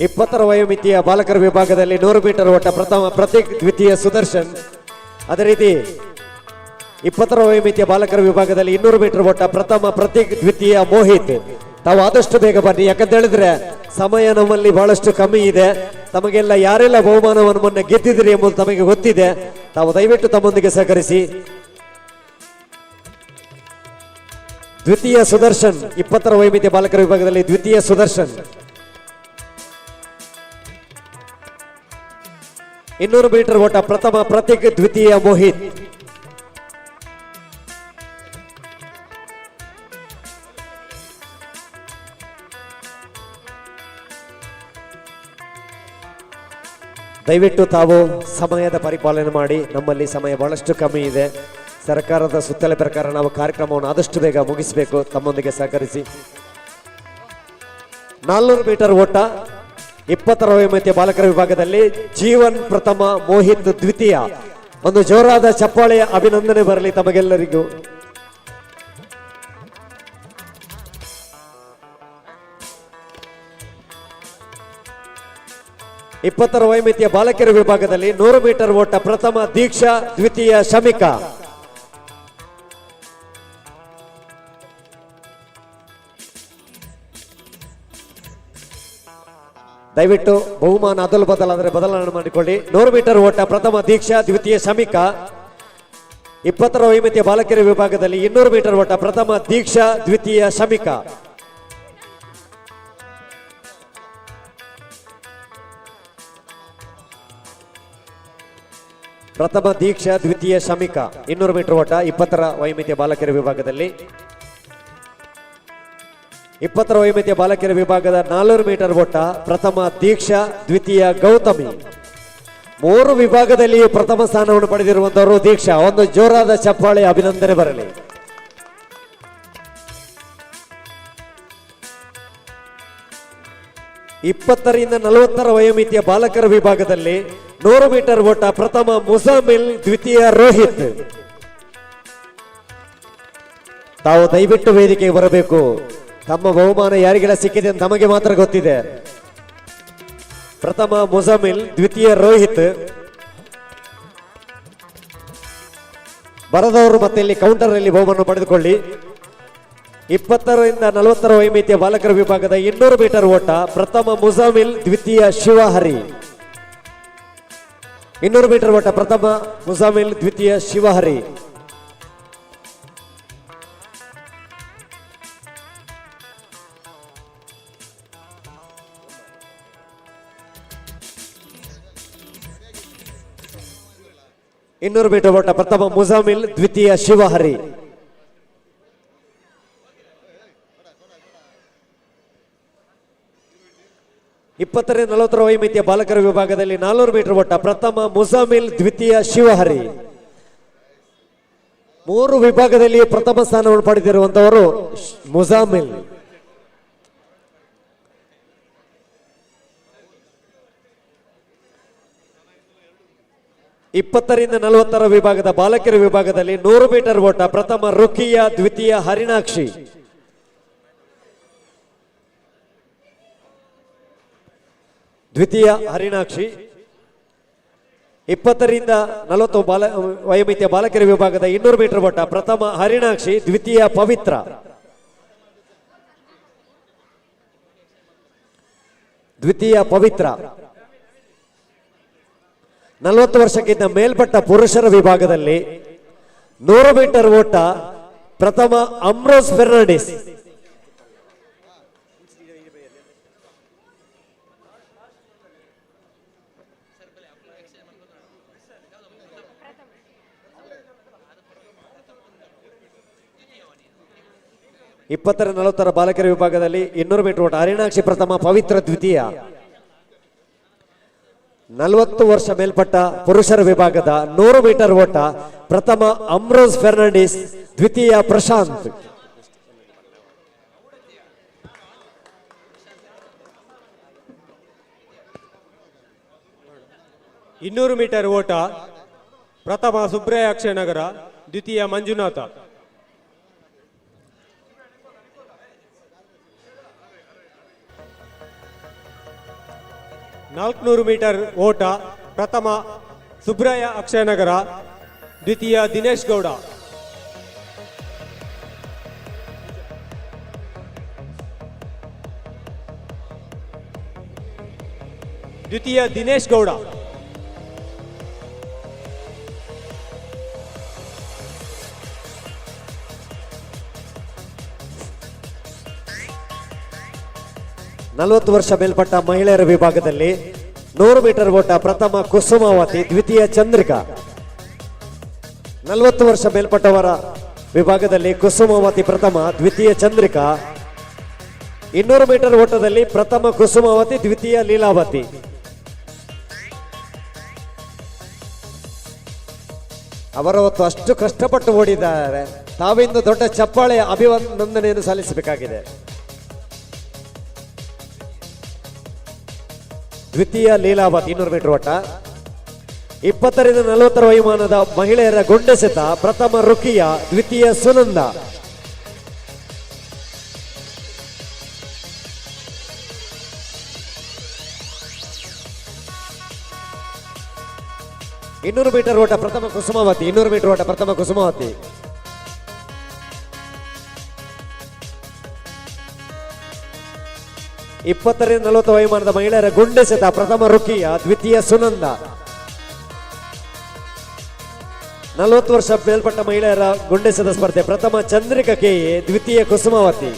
20ರ ವಯೋಮಿತಿಯ ಬಾಲಕರ ವಿಭಾಗದಲ್ಲಿ 100 ಮೀಟರ್ ಓಟ ಪ್ರಥಮ ಪ್ರತೀಕ್, ದ್ವಿತೀಯ ಸುದರ್ಶನ್. ಅದೇ ರೀತಿ 20ರ ವಯೋಮಿತಿಯ ಬಾಲಕರ ವಿಭಾಗದಲ್ಲಿ 200 ಮೀಟರ್ ಓಟ ಪ್ರಥಮ ಪ್ರತೀಕ್, ದ್ವಿತೀಯ ಮೋಹಿತ್. ತಾವು ಆದಷ್ಟು ಬೇಗ ಬನ್ನಿ, ಯಾಕಂತ ಹೇಳಿದ್ರೆ ಸಮಯ ನಮ್ಮಲ್ಲಿ ಬಹಳಷ್ಟು ಕಮ್ಮಿ ಇದೆ. ತಮಗೆಲ್ಲ ಯಾರೆಲ್ಲ ಬಹುಮಾನವನ್ನು ಮೊನ್ನೆ ಗೆದ್ದಿದ್ರಿ ಎಂಬುದು ತಮಗೆ ಗೊತ್ತಿದೆ. ತಾವು ದಯವಿಟ್ಟು ತಮ್ಮೊಂದಿಗೆ ಸಹಕರಿಸಿ. ದ್ವಿತೀಯ ಸುದರ್ಶನ್, 20ರ ವಯೋಮಿತಿಯ ಬಾಲಕರ ವಿಭಾಗದಲ್ಲಿ ದ್ವಿತೀಯ ಸುದರ್ಶನ್. 200 ಮೀಟರ್ ಓಟ ಪ್ರಥಮ ಪ್ರತೀಕ್, ದ್ವಿತೀಯ ಮೋಹಿತ್. ದಯವಿಟ್ಟು ತಾವು ಸಮಯದ ಪರಿಪಾಲನೆ ಮಾಡಿ. ನಮ್ಮಲ್ಲಿ ಸಮಯ ಬಹಳಷ್ಟು ಕಮ್ಮಿ ಇದೆ. ಸರ್ಕಾರದ ಸುತ್ತಲೆ ಪ್ರಕಾರ ನಾವು ಕಾರ್ಯಕ್ರಮವನ್ನು ಆದಷ್ಟು ಬೇಗ ಮುಗಿಸಬೇಕು. ತಮ್ಮೊಂದಿಗೆ ಸಹಕರಿಸಿ. 400 ಮೀಟರ್ ಓಟ 20ರ ವಯೋಮಿತಿಯ ಬಾಲಕರ ವಿಭಾಗದಲ್ಲಿ ಜೀವನ್ ಪ್ರಥಮ, ಮೋಹಿತ್ ದ್ವಿತೀಯ. ಒಂದು ಜೋರಾದ ಚಪ್ಪಾಳೆಯ ಅಭಿನಂದನೆ ಬರಲಿ ತಮಗೆಲ್ಲರಿಗೂ. ಇಪ್ಪತ್ತರ ವಯೋಮಿತಿಯ ಬಾಲಕಿಯರ ವಿಭಾಗದಲ್ಲಿ 100 ಮೀಟರ್ ಓಟ ಪ್ರಥಮ ದೀಕ್ಷಾ, ದ್ವಿತೀಯ ಶಮಿಕಾ. ದಯವಿಟ್ಟು ಬಹುಮಾನ ಅದಲು ಬದಲಾದರೆ ಬದಲಾವಣೆ ಮಾಡಿಕೊಳ್ಳಿ. 100 ಮೀಟರ್ ಓಟ ಪ್ರಥಮ ದೀಕ್ಷಾ, ದ್ವಿತೀಯ ಶಮಿಕಾ. 20ರ ವಯೋಮಿತಿಯ ಬಾಲಕಿಯರ ವಿಭಾಗದಲ್ಲಿ 200 ಮೀಟರ್ ಓಟ ಪ್ರಥಮ ದೀಕ್ಷಾ, ದ್ವಿತೀಯ ಶಮಿಕಾ. ಪ್ರಥಮ ದೀಕ್ಷಾ, ದ್ವಿತೀಯ ಶಮಿಕಾ. 200 ಮೀಟರ್ ಓಟ 20ರ ವಯೋಮಿತಿಯ ಬಾಲಕಿಯರ ವಿಭಾಗದಲ್ಲಿ. 20ರ ವಯೋಮಿತಿಯ ಬಾಲಕಿಯರ ವಿಭಾಗದ 400 ಮೀಟರ್ ಓಟ ಪ್ರಥಮ ದೀಕ್ಷಾ, ದ್ವಿತೀಯ ಗೌತಮಿ. 3 ವಿಭಾಗದಲ್ಲಿ ಪ್ರಥಮ ಸ್ಥಾನವನ್ನು ಪಡೆದಿರುವಂತವರು ದೀಕ್ಷಾ. ಒಂದು ಜೋರಾದ ಚಪ್ಪಾಳೆ ಅಭಿನಂದನೆ ಬರಲಿ. ಇಪ್ಪತ್ತರಿಂದ 40ರ ವಯೋಮಿತಿಯ ಬಾಲಕರ ವಿಭಾಗದಲ್ಲಿ 100 ಮೀಟರ್ ಓಟ ಪ್ರಥಮ ಮುಸಾಮಿಲ್, ದ್ವಿತೀಯ ರೋಹಿತ್. ತಾವು ದಯವಿಟ್ಟು ವೇದಿಕೆಗೆ ಬರಬೇಕು. ತಮ್ಮ ಬಹುಮಾನ ಯಾರಿಗೆಲ್ಲ ಸಿಕ್ಕಿದೆ ಅಂತ ತಮಗೆ ಮಾತ್ರ ಗೊತ್ತಿದೆ. ಪ್ರಥಮ ಮುಜಮಿಲ್, ದ್ವಿತೀಯ ರೋಹಿತ್. ಬರದವರು ಮತ್ತೆ ಇಲ್ಲಿ ಕೌಂಟರ್ ಅಲ್ಲಿ ಬಹುಮಾನ ಪಡೆದುಕೊಳ್ಳಿ. 20ರಿಂದ 40 ವಯೋಮಿತಿಯ ಬಾಲಕರ ವಿಭಾಗದ 200 ಮೀಟರ್ ಓಟ ಪ್ರಥಮ ಮುಜಮಿಲ್, ದ್ವಿತೀಯ ಶಿವಹರಿ. 200 ಮೀಟರ್ ಓಟ ಪ್ರಥಮ ಮುಜಮಿಲ್, ದ್ವಿತೀಯ ಶಿವಹರಿ. ಇನ್ನೂರು ಮೀಟರ್ ಓಟ ಪ್ರಥಮ ಮುಜಮಿಲ್, ದ್ವಿತೀಯ ಶಿವಹರಿ. 20ರಿಂದ 40 ವಯೋಮಿತಿಯ ಬಾಲಕರ ವಿಭಾಗದಲ್ಲಿ 400 ಮೀಟರ್ ಓಟ ಪ್ರಥಮ ಮುಜಮಿಲ್, ದ್ವಿತೀಯ ಶಿವಹರಿ. 3 ವಿಭಾಗದಲ್ಲಿ ಪ್ರಥಮ ಸ್ಥಾನವನ್ನು ಪಡೆದಿರುವಂತವರು ಮುಜಮಿಲ್. 20ರಿಂದ 40 ವಿಭಾಗದ ಬಾಲಕಿಯರ ವಿಭಾಗದಲ್ಲಿ 100 ಮೀಟರ್ ಓಟ ಪ್ರಥಮ ರುಕಿಯಾ, ದ್ವಿತೀಯ ಹರಿಣಾಕ್ಷಿ. ದ್ವಿತೀಯ ಹರಿಣಾಕ್ಷಿ. 20ರಿಂದ 40 ವಯೋಮಿತಿಯ ಬಾಲಕಿಯರ ವಿಭಾಗದ 200 ಮೀಟರ್ ಓಟ ಪ್ರಥಮ ಹರಿಣಾಕ್ಷಿ, ದ್ವಿತೀಯ ಪವಿತ್ರ. ದ್ವಿತೀಯ ಪವಿತ್ರ. 40 ವರ್ಷಕ್ಕಿಂತ ಮೇಲ್ಪಟ್ಟ ಪುರುಷರ ವಿಭಾಗದಲ್ಲಿ 100 ಮೀಟರ್ ಓಟ ಪ್ರಥಮ ಅಮ್ರೋಸ್ ಫೆರ್ನಾಂಡಿಸ್. ಇಪ್ಪತ್ತರ 40 ಬಾಲಕರ ವಿಭಾಗದಲ್ಲಿ 200 ಮೀಟರ್ ಓಟ ಹರಿಣಾಕ್ಷಿ ಪ್ರಥಮ, ಪವಿತ್ರ ದ್ವಿತೀಯ. 40 ವರ್ಷ ಮೇಲ್ಪಟ್ಟ ಪುರುಷರ ವಿಭಾಗದ 100 ಮೀಟರ್ ಓಟ ಪ್ರಥಮ ಅಮ್ರೋಸ್ ಫೆರ್ನಾಂಡಿಸ್, ದ್ವಿತೀಯ ಪ್ರಶಾಂತ್. ಇನ್ನೂರು ಮೀಟರ್ ಓಟ ಪ್ರಥಮ ಸುಬ್ರಾಯ ಅಕ್ಷಯನಗರ, ದ್ವಿತೀಯ ಮಂಜುನಾಥ. 400 ಮೀಟರ್ ಓಟ ಪ್ರಥಮ ಸುಬ್ರಾಯ ಅಕ್ಷಯನಗರ, ದ್ವಿತೀಯ ದಿನೇಶ್ ಗೌಡ. ದ್ವಿತೀಯ ದಿನೇಶ್ ಗೌಡ. ನಲವತ್ತು ವರ್ಷ ಮೇಲ್ಪಟ್ಟ ಮಹಿಳೆಯರ ವಿಭಾಗದಲ್ಲಿ 100 ಮೀಟರ್ ಓಟ ಪ್ರಥಮ ಕುಸುಮಾವತಿ, ದ್ವಿತೀಯ ಚಂದ್ರಿಕಾ. 40 ವರ್ಷ ಮೇಲ್ಪಟ್ಟವರ ವಿಭಾಗದಲ್ಲಿ ಕುಸುಮಾವತಿ ಪ್ರಥಮ, ದ್ವಿತೀಯ ಚಂದ್ರಿಕಾ. 200 ಮೀಟರ್ ಓಟದಲ್ಲಿ ಪ್ರಥಮ ಕುಸುಮಾವತಿ, ದ್ವಿತೀಯ ಲೀಲಾವತಿ. ಅವರವತ್ತು ಅಷ್ಟು ಕಷ್ಟಪಟ್ಟು ಓಡಿದ್ದಾರೆ. ತಾವಿಂದು ದೊಡ್ಡ ಚಪ್ಪಾಳೆಯ ಅಭಿನಂದನೆಯನ್ನು ಸಲ್ಲಿಸಬೇಕಾಗಿದೆ. ದ್ವಿತೀಯ ಲೀಲಾವತಿ 200 ಮೀಟರ್ ಓಟ. 20ರಿಂದ 40 ವಯೋಮಾನದ ಮಹಿಳೆಯರ ಗುಂಡೆಸೆತ ಪ್ರಥಮ ರುಕಿಯಾ, ದ್ವಿತೀಯ ಸುನಂದ. ಇನ್ನೂರು ಮೀಟರ್ ಓಟ ಪ್ರಥಮ ಕುಸುಮಾವತಿ. 200 ಮೀಟರ್ ಓಟ ಪ್ರಥಮ ಕುಸುಮಾವತಿ. 20ರಿಂದ 40 ವಯೋಮಾನದ ಮಹಿಳೆಯರ ಗುಂಡೆಸೆತ ಪ್ರಥಮ ರುಕಿಯಾ, ದ್ವಿತೀಯ ಸುನಂದ. 40 ವರ್ಷ ಮೇಲ್ಪಟ್ಟ ಮಹಿಳೆಯರ ಗುಂಡೆಸೆತ ಸ್ಪರ್ಧೆ ಪ್ರಥಮ ಚಂದ್ರಿಕಾ ಕೆಎ, ದ್ವಿತೀಯ ಕುಸುಮಾವತಿ.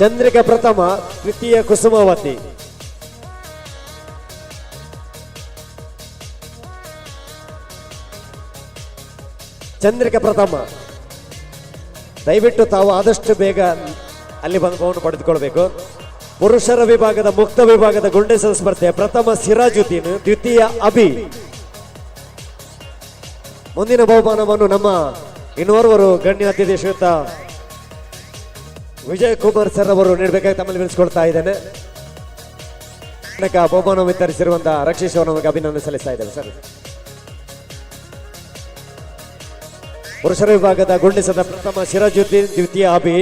ಚಂದ್ರಿಕಾ ಪ್ರಥಮ, ದ್ವಿತೀಯ ಕುಸುಮಾವತಿ. ಚಂದ್ರಿಕಾ ಪ್ರಥಮ. ದಯವಿಟ್ಟು ತಾವು ಆದಷ್ಟು ಬೇಗ ಅಲ್ಲಿ ಬಂದು ಬಹುಮಾನ ಪಡೆದುಕೊಳ್ಬೇಕು. ಪುರುಷರ ವಿಭಾಗದ ಮುಕ್ತ ವಿಭಾಗದ ಗುಂಡೆಸೆತ ಸ್ಪರ್ಧೆ ಪ್ರಥಮ ಸಿರಾಜುದ್ದೀನ್, ದ್ವಿತೀಯ ಅಭಿ. ಮುಂದಿನ ಬಹುಮಾನವನ್ನು ನಮ್ಮ ಇನ್ನೋರ್ವರು ಗಣ್ಯ ಅತಿಥಿ ಶ್ರೀಯುತ ವಿಜಯ್ ಕುಮಾರ್ ಸರ್ ಅವರು ನೀಡಬೇಕಾಗಿ ತಮ್ಮಲ್ಲಿ ವಿನಿಸಿಕೊಳ್ತಾ ಇದ್ದೇನೆ. ಬಹುಮಾನ ವಿತರಿಸಿರುವಂತಹ ರಕ್ಷೀಶ್ ಅವರು ನಮಗೆ ಅಭಿನಂದನೆ ಸಲ್ಲಿಸ್ತಾ ಇದ್ದೇವೆ ಸರ್. ಪುರುಷರ ವಿಭಾಗದ ಗುಂಡೆಸೆತ ಪ್ರಥಮ ಸಿರಾಜುದ್ದೀನ್, ದ್ವಿತೀಯ ಅಭಿ.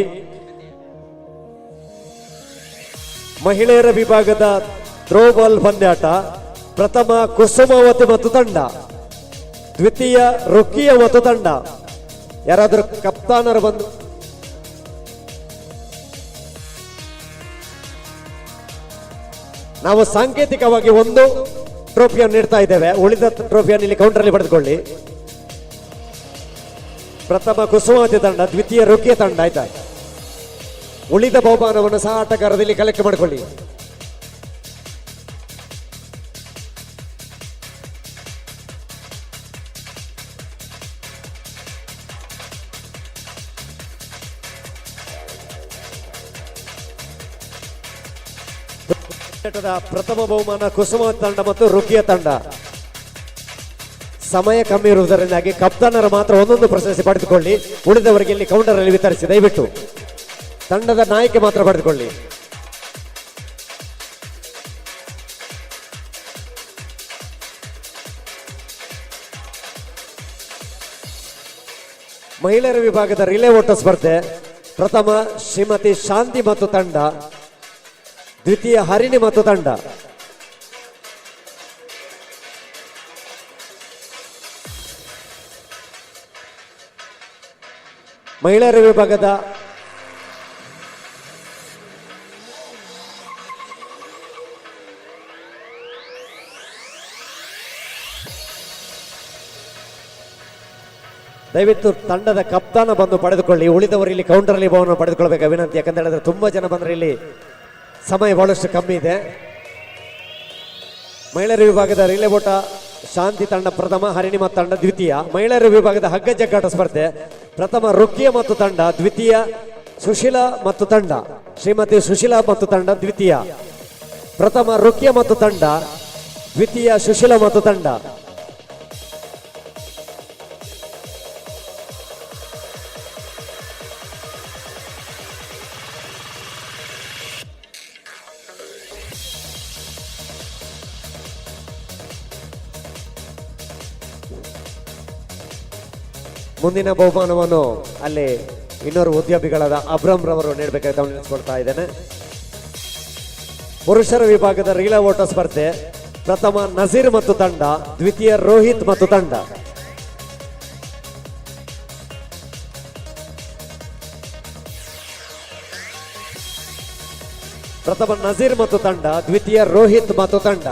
ಮಹಿಳೆಯರ ವಿಭಾಗದ ಥ್ರೋಬಾಲ್ ಪಂದ್ಯಾಟ. ಪ್ರಥಮ ಕುಸುಮಾವತಿ ಮತ್ತು ತಂಡ, ದ್ವಿತೀಯ ರುಕಿಯ ಮತ್ತು ತಂಡ. ಯಾರಾದರೂ ಕಪ್ತಾನರು ಬಂದು ನಾವು ಸಾಂಕೇತಿಕವಾಗಿ ಒಂದು ಟ್ರೋಫಿಯನ್ನು ನೀಡ್ತಾ ಇದ್ದೇವೆ. ಉಳಿದ ಟ್ರೋಫಿಯನ್ನು ಇಲ್ಲಿ ಕೌಂಟರಲ್ಲಿ ಪಡೆದುಕೊಳ್ಳಿ. ಪ್ರಥಮ ಕುಸುಮಾವತಿ ತಂಡ, ದ್ವಿತೀಯ ರುಕಿಯ ತಂಡ. ಆಯ್ತಾ, ಉಳಿದ ಬಹುಮಾನವನ್ನು ಸಹ ಆಟಗಾರರಲ್ಲಿ ಕಲೆಕ್ಟ್ ಮಾಡಿಕೊಳ್ಳಿ. ಪ್ರಥಮ ಬಹುಮಾನ ಕುಸುಮಾವತಿ ತಂಡ ಮತ್ತು ರುಕಿಯ ತಂಡ. ಸಮಯ ಕಮ್ಮಿ ಇರುವುದರಿಂದಾಗಿ ಕಪ್ತಾನರು ಮಾತ್ರ ಒಂದೊಂದು ಪ್ರಶಸ್ತಿ ಪಡೆದುಕೊಳ್ಳಿ. ಉಳಿದವರಿಗೆ ಇಲ್ಲಿ ಕೌಂಟರ್ ಅಲ್ಲಿ ವಿತರಿಸಿ. ದಯವಿಟ್ಟು ತಂಡದ ನಾಯಕಿ ಮಾತ್ರ ಪಡೆದುಕೊಳ್ಳಿ. ಮಹಿಳೆಯರ ವಿಭಾಗದ ರಿಲೇ ಓಟ ಸ್ಪರ್ಧೆ. ಪ್ರಥಮ ಶ್ರೀಮತಿ ಶಾಂತಿ ಮತ್ತು ತಂಡ, ದ್ವಿತೀಯ ಹರಿಣಿ ಮತ್ತು ತಂಡ. ಮಹಿಳೆಯರ ವಿಭಾಗದ ದಯವಿಟ್ಟು ತಂಡದ ಕಪ್ತಾನ ಬಂದು ಪಡೆದುಕೊಳ್ಳಿ. ಉಳಿದವರು ಇಲ್ಲಿ ಕೌಂಟರ್ ಅಲ್ಲಿ ಬಹುಮಾನ ಪಡೆದುಕೊಳ್ಳಬೇಕು ವಿನಂತಿ. ಯಾಕಂತ ಹೇಳಿದ್ರೆ ತುಂಬಾ ಜನ ಬಂದ್ರೆ ಇಲ್ಲಿ ಸಮಯ ಬಹಳಷ್ಟು ಕಮ್ಮಿ ಇದೆ. ಮಹಿಳೆಯರ ವಿಭಾಗದ ರಿಲೇ ಓಟ ಶಾಂತಿ ತಂಡ ಪ್ರಥಮ, ಹರಿಣಿ ಮತ್ತು ತಂಡ ದ್ವಿತೀಯ. ಮಹಿಳೆಯರ ವಿಭಾಗದ ಹಗ್ಗ ಜಗ್ಗಾಟ ಸ್ಪರ್ಧೆ. ಪ್ರಥಮ ರುಕಿಯ ಮತ್ತು ತಂಡ, ದ್ವಿತೀಯ ಸುಶೀಲಾ ಮತ್ತು ತಂಡ, ಶ್ರೀಮತಿ ಸುಶೀಲಾ ಮತ್ತು ತಂಡ ದ್ವಿತೀಯ. ಪ್ರಥಮ ರುಕಿಯ ಮತ್ತು ತಂಡ, ದ್ವಿತೀಯ ಸುಶೀಲಾ ಮತ್ತು ತಂಡ. ಮುಂದಿನ ಬಹುಮಾನವನ್ನು ಅಲ್ಲಿ ಇನ್ನೋರು ಉದ್ಯಮಿಗಳಾದ ಅಬ್ರಮ್ ರವರು ನೀಡಬೇಕಾಗಿ ಗಮನಿಸಿಕೊಳ್ತಾ ಇದ್ದೇನೆ. ಪುರುಷರ ವಿಭಾಗದ ರೀಲಾ ಓಟ ಸ್ಪರ್ಧೆ. ಪ್ರಥಮ ನಜೀರ್ ಮತ್ತು ತಂಡ, ದ್ವಿತೀಯ ರೋಹಿತ್ ಮತ್ತು ತಂಡ. ಪ್ರಥಮ ನಜೀರ್ ಮತ್ತು ತಂಡ, ದ್ವಿತೀಯ ರೋಹಿತ್ ಮತ್ತು ತಂಡ.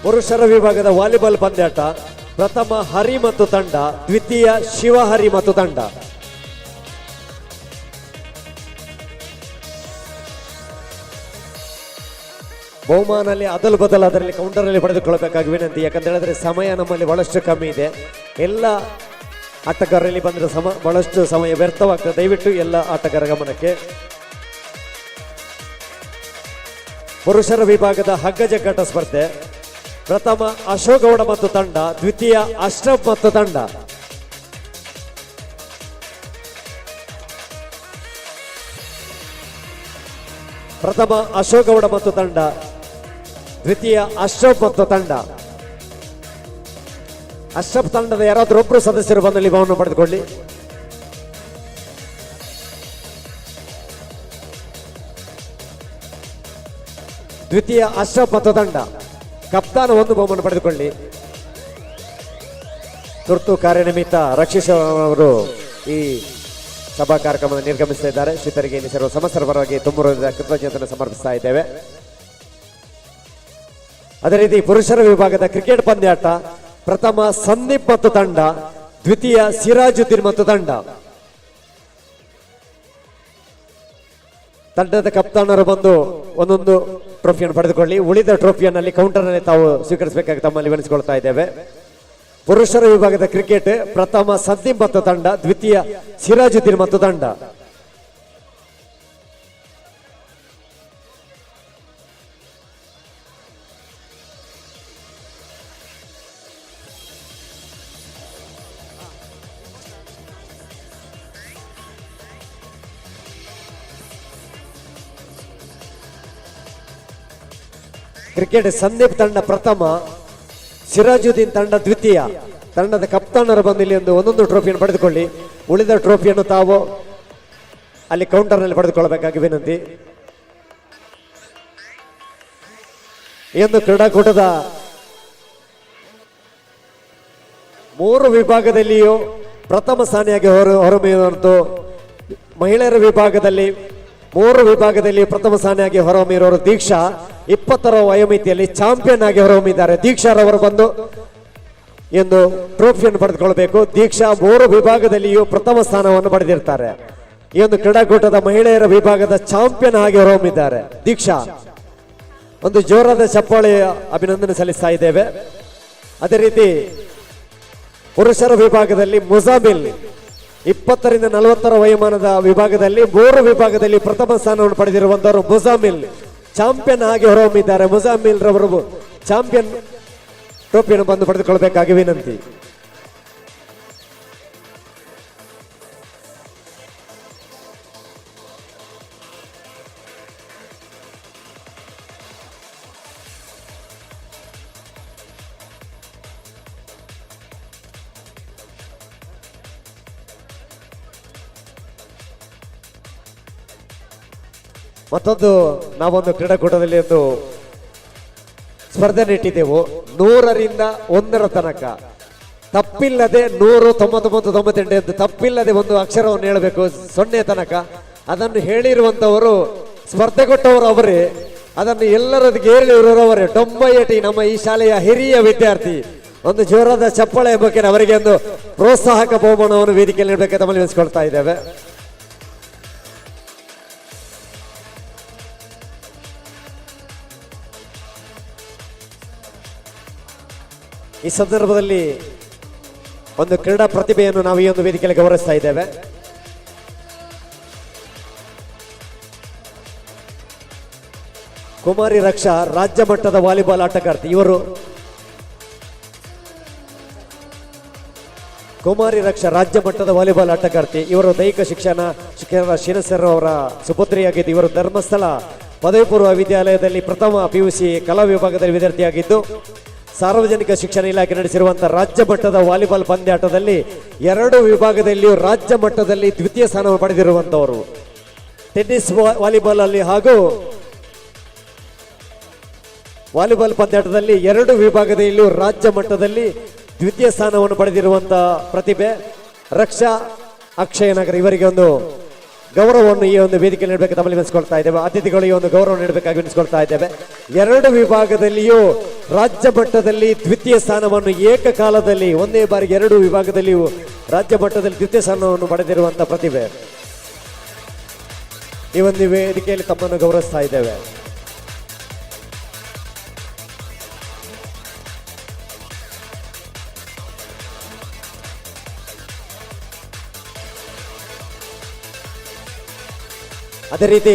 ಪುರುಷರ ವಿಭಾಗದ ವಾಲಿಬಾಲ್ ಪಂದ್ಯಾಟ. ಪ್ರಥಮ ಹರಿ ಮತ್ತು ತಂಡ, ದ್ವಿತೀಯ ಶಿವಹರಿ ಮತ್ತು ತಂಡ. ಬಹುಮಾನಲ್ಲಿ ಅದಲು ಬದಲು ಅದರಲ್ಲಿ ಕೌಂಟರ್ ಅಲ್ಲಿ ಪಡೆದುಕೊಳ್ಳಬೇಕಾಗಿ ವಿನಂತಿ. ಯಾಕಂತ ಹೇಳಿದ್ರೆ ಸಮಯ ನಮ್ಮಲ್ಲಿ ಬಹಳಷ್ಟು ಕಮ್ಮಿ ಇದೆ. ಎಲ್ಲ ಆಟಗಾರರಲ್ಲಿ ಬಂದರೆ ಬಹಳಷ್ಟು ಸಮಯ ವ್ಯರ್ಥವಾಗ್ತದೆ. ದಯವಿಟ್ಟು ಎಲ್ಲ ಆಟಗಾರ ಗಮನಕ್ಕೆ. ಪುರುಷರ ವಿಭಾಗದ ಹಗ್ಗ ಜಗ್ಗಾಟ ಸ್ಪರ್ಧೆ. ಪ್ರಥಮ ಅಶೋಕ್ ಗೌಡ ಮತ್ತು ತಂಡ, ದ್ವಿತೀಯ ಅಶ್ರಫ್ ಮತ್ತು ತಂಡ. ಪ್ರಥಮ ಅಶೋಕ್ ಗೌಡ ಮತ್ತು ತಂಡ, ದ್ವಿತೀಯ ಅಶ್ರಫ್ ಮತ್ತು ತಂಡ. ಅಶ್ರಫ್ ತಂಡದ ಯಾರಾದರೂ ಒಬ್ಬರು ಸದಸ್ಯರು ಬಂದಲ್ಲಿ ಬಹುಮಾನ ಪಡೆದುಕೊಳ್ಳಿ. ದ್ವಿತೀಯ ಅಶ್ರಫ್ ಮತ್ತು ತಂಡ. ಕಪ್ತಾನ ಒಂದು ಬಹುಮಾನ ಪಡೆದುಕೊಳ್ಳಿ. ತುರ್ತು ಕಾರ್ಯನಿಮಿತ್ತ ರಕ್ಷಿಸ್ ಅವರು ಈ ಸಭಾ ಕಾರ್ಯಕ್ರಮ ನಿರ್ಗಮಿಸ್ತಾ ಇದ್ದಾರೆ. ಶ್ರೀತರಿಗೆ ಇಲ್ಲಿ ಸರ್ವ ಸಮಸ್ತರ ಪರವಾಗಿ ತುಂಬ ಕೃತಜ್ಞತೆಯನ್ನು ಸಮರ್ಪಿಸ್ತಾ ಇದ್ದೇವೆ. ಅದೇ ರೀತಿ ಪುರುಷರ ವಿಭಾಗದ ಕ್ರಿಕೆಟ್ ಪಂದ್ಯಾಟ. ಪ್ರಥಮ ಸಂದೀಪ್ ಮತ್ತು ತಂಡ, ದ್ವಿತೀಯ ಸಿರಾಜುದ್ದೀನ್ ಮತ್ತು ತಂಡ. ತಂಡದ ಕಪ್ತಾನರು ಬಂದು ಒಂದೊಂದು ಟ್ರೋಫಿಯನ್ನು ಪಡೆದುಕೊಳ್ಳಿ. ಉಳಿದ ಟ್ರೋಫಿಯನ್ನಲ್ಲಿ ಕೌಂಟರ್ನಲ್ಲಿ ತಾವು ಸ್ವೀಕರಿಸಬೇಕಾಗಿ ತಮ್ಮಲ್ಲಿ ವಿನಿಸಿಕೊಳ್ತಾ ಇದ್ದೇವೆ. ಪುರುಷರ ವಿಭಾಗದ ಕ್ರಿಕೆಟ್. ಪ್ರಥಮ ಸಂದೀಪ್ ಮತ್ತು ತಂಡ, ದ್ವಿತೀಯ ಸಿರಾಜುದ್ದೀನ್ ಮತ್ತು ತಂಡ. ಕ್ರಿಕೆಟ್ ಸಂದೀಪ್ ತಂಡ ಪ್ರಥಮ, ಸಿರಾಜುದ್ದೀನ್ ತಂಡ ದ್ವಿತೀಯ. ತಂಡದ ಕಪ್ತಾನರು ಬಂದು ಇಲ್ಲಿ ಒಂದೊಂದು ಟ್ರೋಫಿಯನ್ನು ಪಡೆದುಕೊಳ್ಳಿ. ಉಳಿದ ಟ್ರೋಫಿಯನ್ನು ತಾವು ಅಲ್ಲಿ ಕೌಂಟರ್ನಲ್ಲಿ ಪಡೆದುಕೊಳ್ಳಬೇಕಾಗಿ ವಿನಂತಿ. ಈ ಒಂದು ಕ್ರೀಡಾಕೂಟದ 3 ವಿಭಾಗದಲ್ಲಿಯೂ ಪ್ರಥಮ ಸ್ಥಾನಿಯಾಗಿ ಹೊರಹೊಮ್ಮಿರುವಂತೂ ಮಹಿಳೆಯರ ವಿಭಾಗದಲ್ಲಿ 3 ವಿಭಾಗದಲ್ಲಿ ಪ್ರಥಮ ಸ್ಥಾನಿಯಾಗಿ ಹೊರಹೊಮ್ಮಿರೋರು ದೀಕ್ಷಾ 20ರ ವಯೋಮಿತಿಯಲ್ಲಿ ಚಾಂಪಿಯನ್ ಆಗಿ ಹೊರಹೊಮ್ಮಿದ್ದಾರೆ. ದೀಕ್ಷಾರವರು ಬಂದು ಎಂದು ಟ್ರೋಫಿಯನ್ನು ಪಡೆದುಕೊಳ್ಳಬೇಕು. ದೀಕ್ಷಾ 3 ವಿಭಾಗದಲ್ಲಿಯೂ ಪ್ರಥಮ ಸ್ಥಾನವನ್ನು ಪಡೆದಿರ್ತಾರೆ. ಈ ಒಂದು ಕ್ರೀಡಾಕೂಟದ ಮಹಿಳೆಯರ ವಿಭಾಗದ ಚಾಂಪಿಯನ್ ಆಗಿ ಹೊರಹೊಮ್ಮಿದ್ದಾರೆ ದೀಕ್ಷಾ. ಒಂದು ಜೋರಾದ ಚಪ್ಪಾಳೆಯ ಅಭಿನಂದನೆ ಸಲ್ಲಿಸ್ತಾ ಇದ್ದೇವೆ. ಅದೇ ರೀತಿ ಪುರುಷರ ವಿಭಾಗದಲ್ಲಿ ಮುಜಾಮಿಲ್ 20ರಿಂದ 40ರ ವಯೋಮಾನದ ವಿಭಾಗದಲ್ಲಿ 3 ವಿಭಾಗದಲ್ಲಿ ಪ್ರಥಮ ಸ್ಥಾನವನ್ನು ಪಡೆದಿರುವಂತವರು ಮುಜಾಮಿಲ್ ಚಾಂಪಿಯನ್ ಆಗಿ ಹೊರಹೊಮ್ಮಿದ್ದಾರೆ. ಮುಜಾಮಿಲ್ ರವರು ಚಾಂಪಿಯನ್ ಟ್ರೋಫಿಯನ್ನು ಬಂದು ಪಡೆದುಕೊಳ್ಳಬೇಕಾಗಿ ವಿನಂತಿ. ಮತ್ತೊಂದು ನಾವೊಂದು ಕ್ರೀಡಾಕೂಟದಲ್ಲಿ ಒಂದು ಸ್ಪರ್ಧೆ ಇಟ್ಟಿದ್ದೆವು. 100ರಿಂದ 1 ತನಕ ತಪ್ಪಿಲ್ಲದೆ 100, 99, 98 ಎಂದು ತಪ್ಪಿಲ್ಲದೆ ಒಂದು ಅಕ್ಷರವನ್ನು ಹೇಳಬೇಕು 0 ತನಕ. ಅದನ್ನು ಹೇಳಿರುವಂತವರು ಸ್ಪರ್ಧೆ ಕೊಟ್ಟವರು ಅವರೇ, ಅದನ್ನು ಎಲ್ಲರೊಂದಿಗೆ ಹೇಳಿರುವವರೇ. 98 ನಮ್ಮ ಈ ಶಾಲೆಯ ಹಿರಿಯ ವಿದ್ಯಾರ್ಥಿ. ಒಂದು ಜೋರಾದ ಚಪ್ಪಾಳೆ ಎಂಬಕ್ಕೆ ಅವರಿಗೆ ಒಂದು ಪ್ರೋತ್ಸಾಹಕ ಬಹುಮಾನವನ್ನು ವೇದಿಕೆಯಲ್ಲಿ ನೀಡಬೇಕು ತಮ್ಮಲ್ಲಿ ವಿನಿಸ್ಕೊಳ್ತಾ ಇದ್ದೇವೆ. ಈ ಸಂದರ್ಭದಲ್ಲಿ ಒಂದು ಕ್ರೀಡಾ ಪ್ರತಿಭೆಯನ್ನು ನಾವು ಈ ಒಂದು ವೇದಿಕೆಯಲ್ಲಿ ಗೌರವಿಸ್ತಾ ಇದ್ದೇವೆ. ಕುಮಾರಿ ರಕ್ಷಾ ರಾಜ್ಯ ಮಟ್ಟದ ವಾಲಿಬಾಲ್ ಆಟಗಾರ್ತಿ. ಕುಮಾರಿ ರಕ್ಷಾ ರಾಜ್ಯ ಮಟ್ಟದ ವಾಲಿಬಾಲ್ ಆಟಗಾರ್ತಿ. ಇವರು ದೈಹಿಕ ಶಿಕ್ಷಣ ಶ್ರೀನಿವಾಸರ್ ಅವರ ಸುಪುತ್ರಿಯಾಗಿದ್ದು, ಇವರು ಧರ್ಮಸ್ಥಳ ಪದವಿ ಪೂರ್ವ ವಿದ್ಯಾಲಯದಲ್ಲಿ ಪ್ರಥಮ PUC ಕಲಾ ವಿಭಾಗದಲ್ಲಿ ವಿದ್ಯಾರ್ಥಿಯಾಗಿದ್ದು, ಸಾರ್ವಜನಿಕ ಶಿಕ್ಷಣ ಇಲಾಖೆ ನಡೆಸಿರುವಂತಹ ರಾಜ್ಯ ಮಟ್ಟದ ವಾಲಿಬಾಲ್ ಪಂದ್ಯಾಟದಲ್ಲಿ 2 ವಿಭಾಗದಲ್ಲಿಯೂ ರಾಜ್ಯ ಮಟ್ಟದಲ್ಲಿ ದ್ವಿತೀಯ ಸ್ಥಾನವನ್ನು ಪಡೆದಿರುವಂತವರು. ಟೆನ್ನಿಸ್ ವಾಲಿಬಾಲ್ ಅಲ್ಲಿ ಹಾಗೂ ವಾಲಿಬಾಲ್ ಪಂದ್ಯಾಟದಲ್ಲಿ 2 ವಿಭಾಗದಲ್ಲಿಯೂ ರಾಜ್ಯ ಮಟ್ಟದಲ್ಲಿ ದ್ವಿತೀಯ ಸ್ಥಾನವನ್ನು ಪಡೆದಿರುವಂತಹ ಪ್ರತಿಭೆ ರಕ್ಷಾ ಅಕ್ಷಯನಗರ. ಇವರಿಗೆ ಒಂದು ಗೌರವವನ್ನು ಈ ಒಂದು ವೇದಿಕೆ ನೀಡಬೇಕು ತಮ್ಮಲ್ಲಿ ವಿನಿಸ್ಕೊಳ್ತಾ ಇದ್ದೇವೆ. ಅತಿಥಿಗಳಿಗೆ ಒಂದು ಗೌರವ ನೀಡಬೇಕಾಗಿ ವಿನಿಸ್ಕೊಳ್ತಾ ಇದ್ದೇವೆ. 2 ವಿಭಾಗದಲ್ಲಿಯೂ ರಾಜ್ಯ ಮಟ್ಟದಲ್ಲಿ ದ್ವಿತೀಯ ಸ್ಥಾನವನ್ನು ಏಕಕಾಲದಲ್ಲಿ ಒಂದೇ ಬಾರಿಗೆ 2 ವಿಭಾಗದಲ್ಲಿಯೂ ರಾಜ್ಯ ಮಟ್ಟದಲ್ಲಿ ದ್ವಿತೀಯ ಸ್ಥಾನವನ್ನು ಪಡೆದಿರುವಂತಹ ಪ್ರತಿಭೆ. ಈ ಒಂದು ವೇದಿಕೆಯಲ್ಲಿ ತಮ್ಮನ್ನು ಗೌರವಿಸ್ತಾ ಇದ್ದೇವೆ. ಅದೇ ರೀತಿ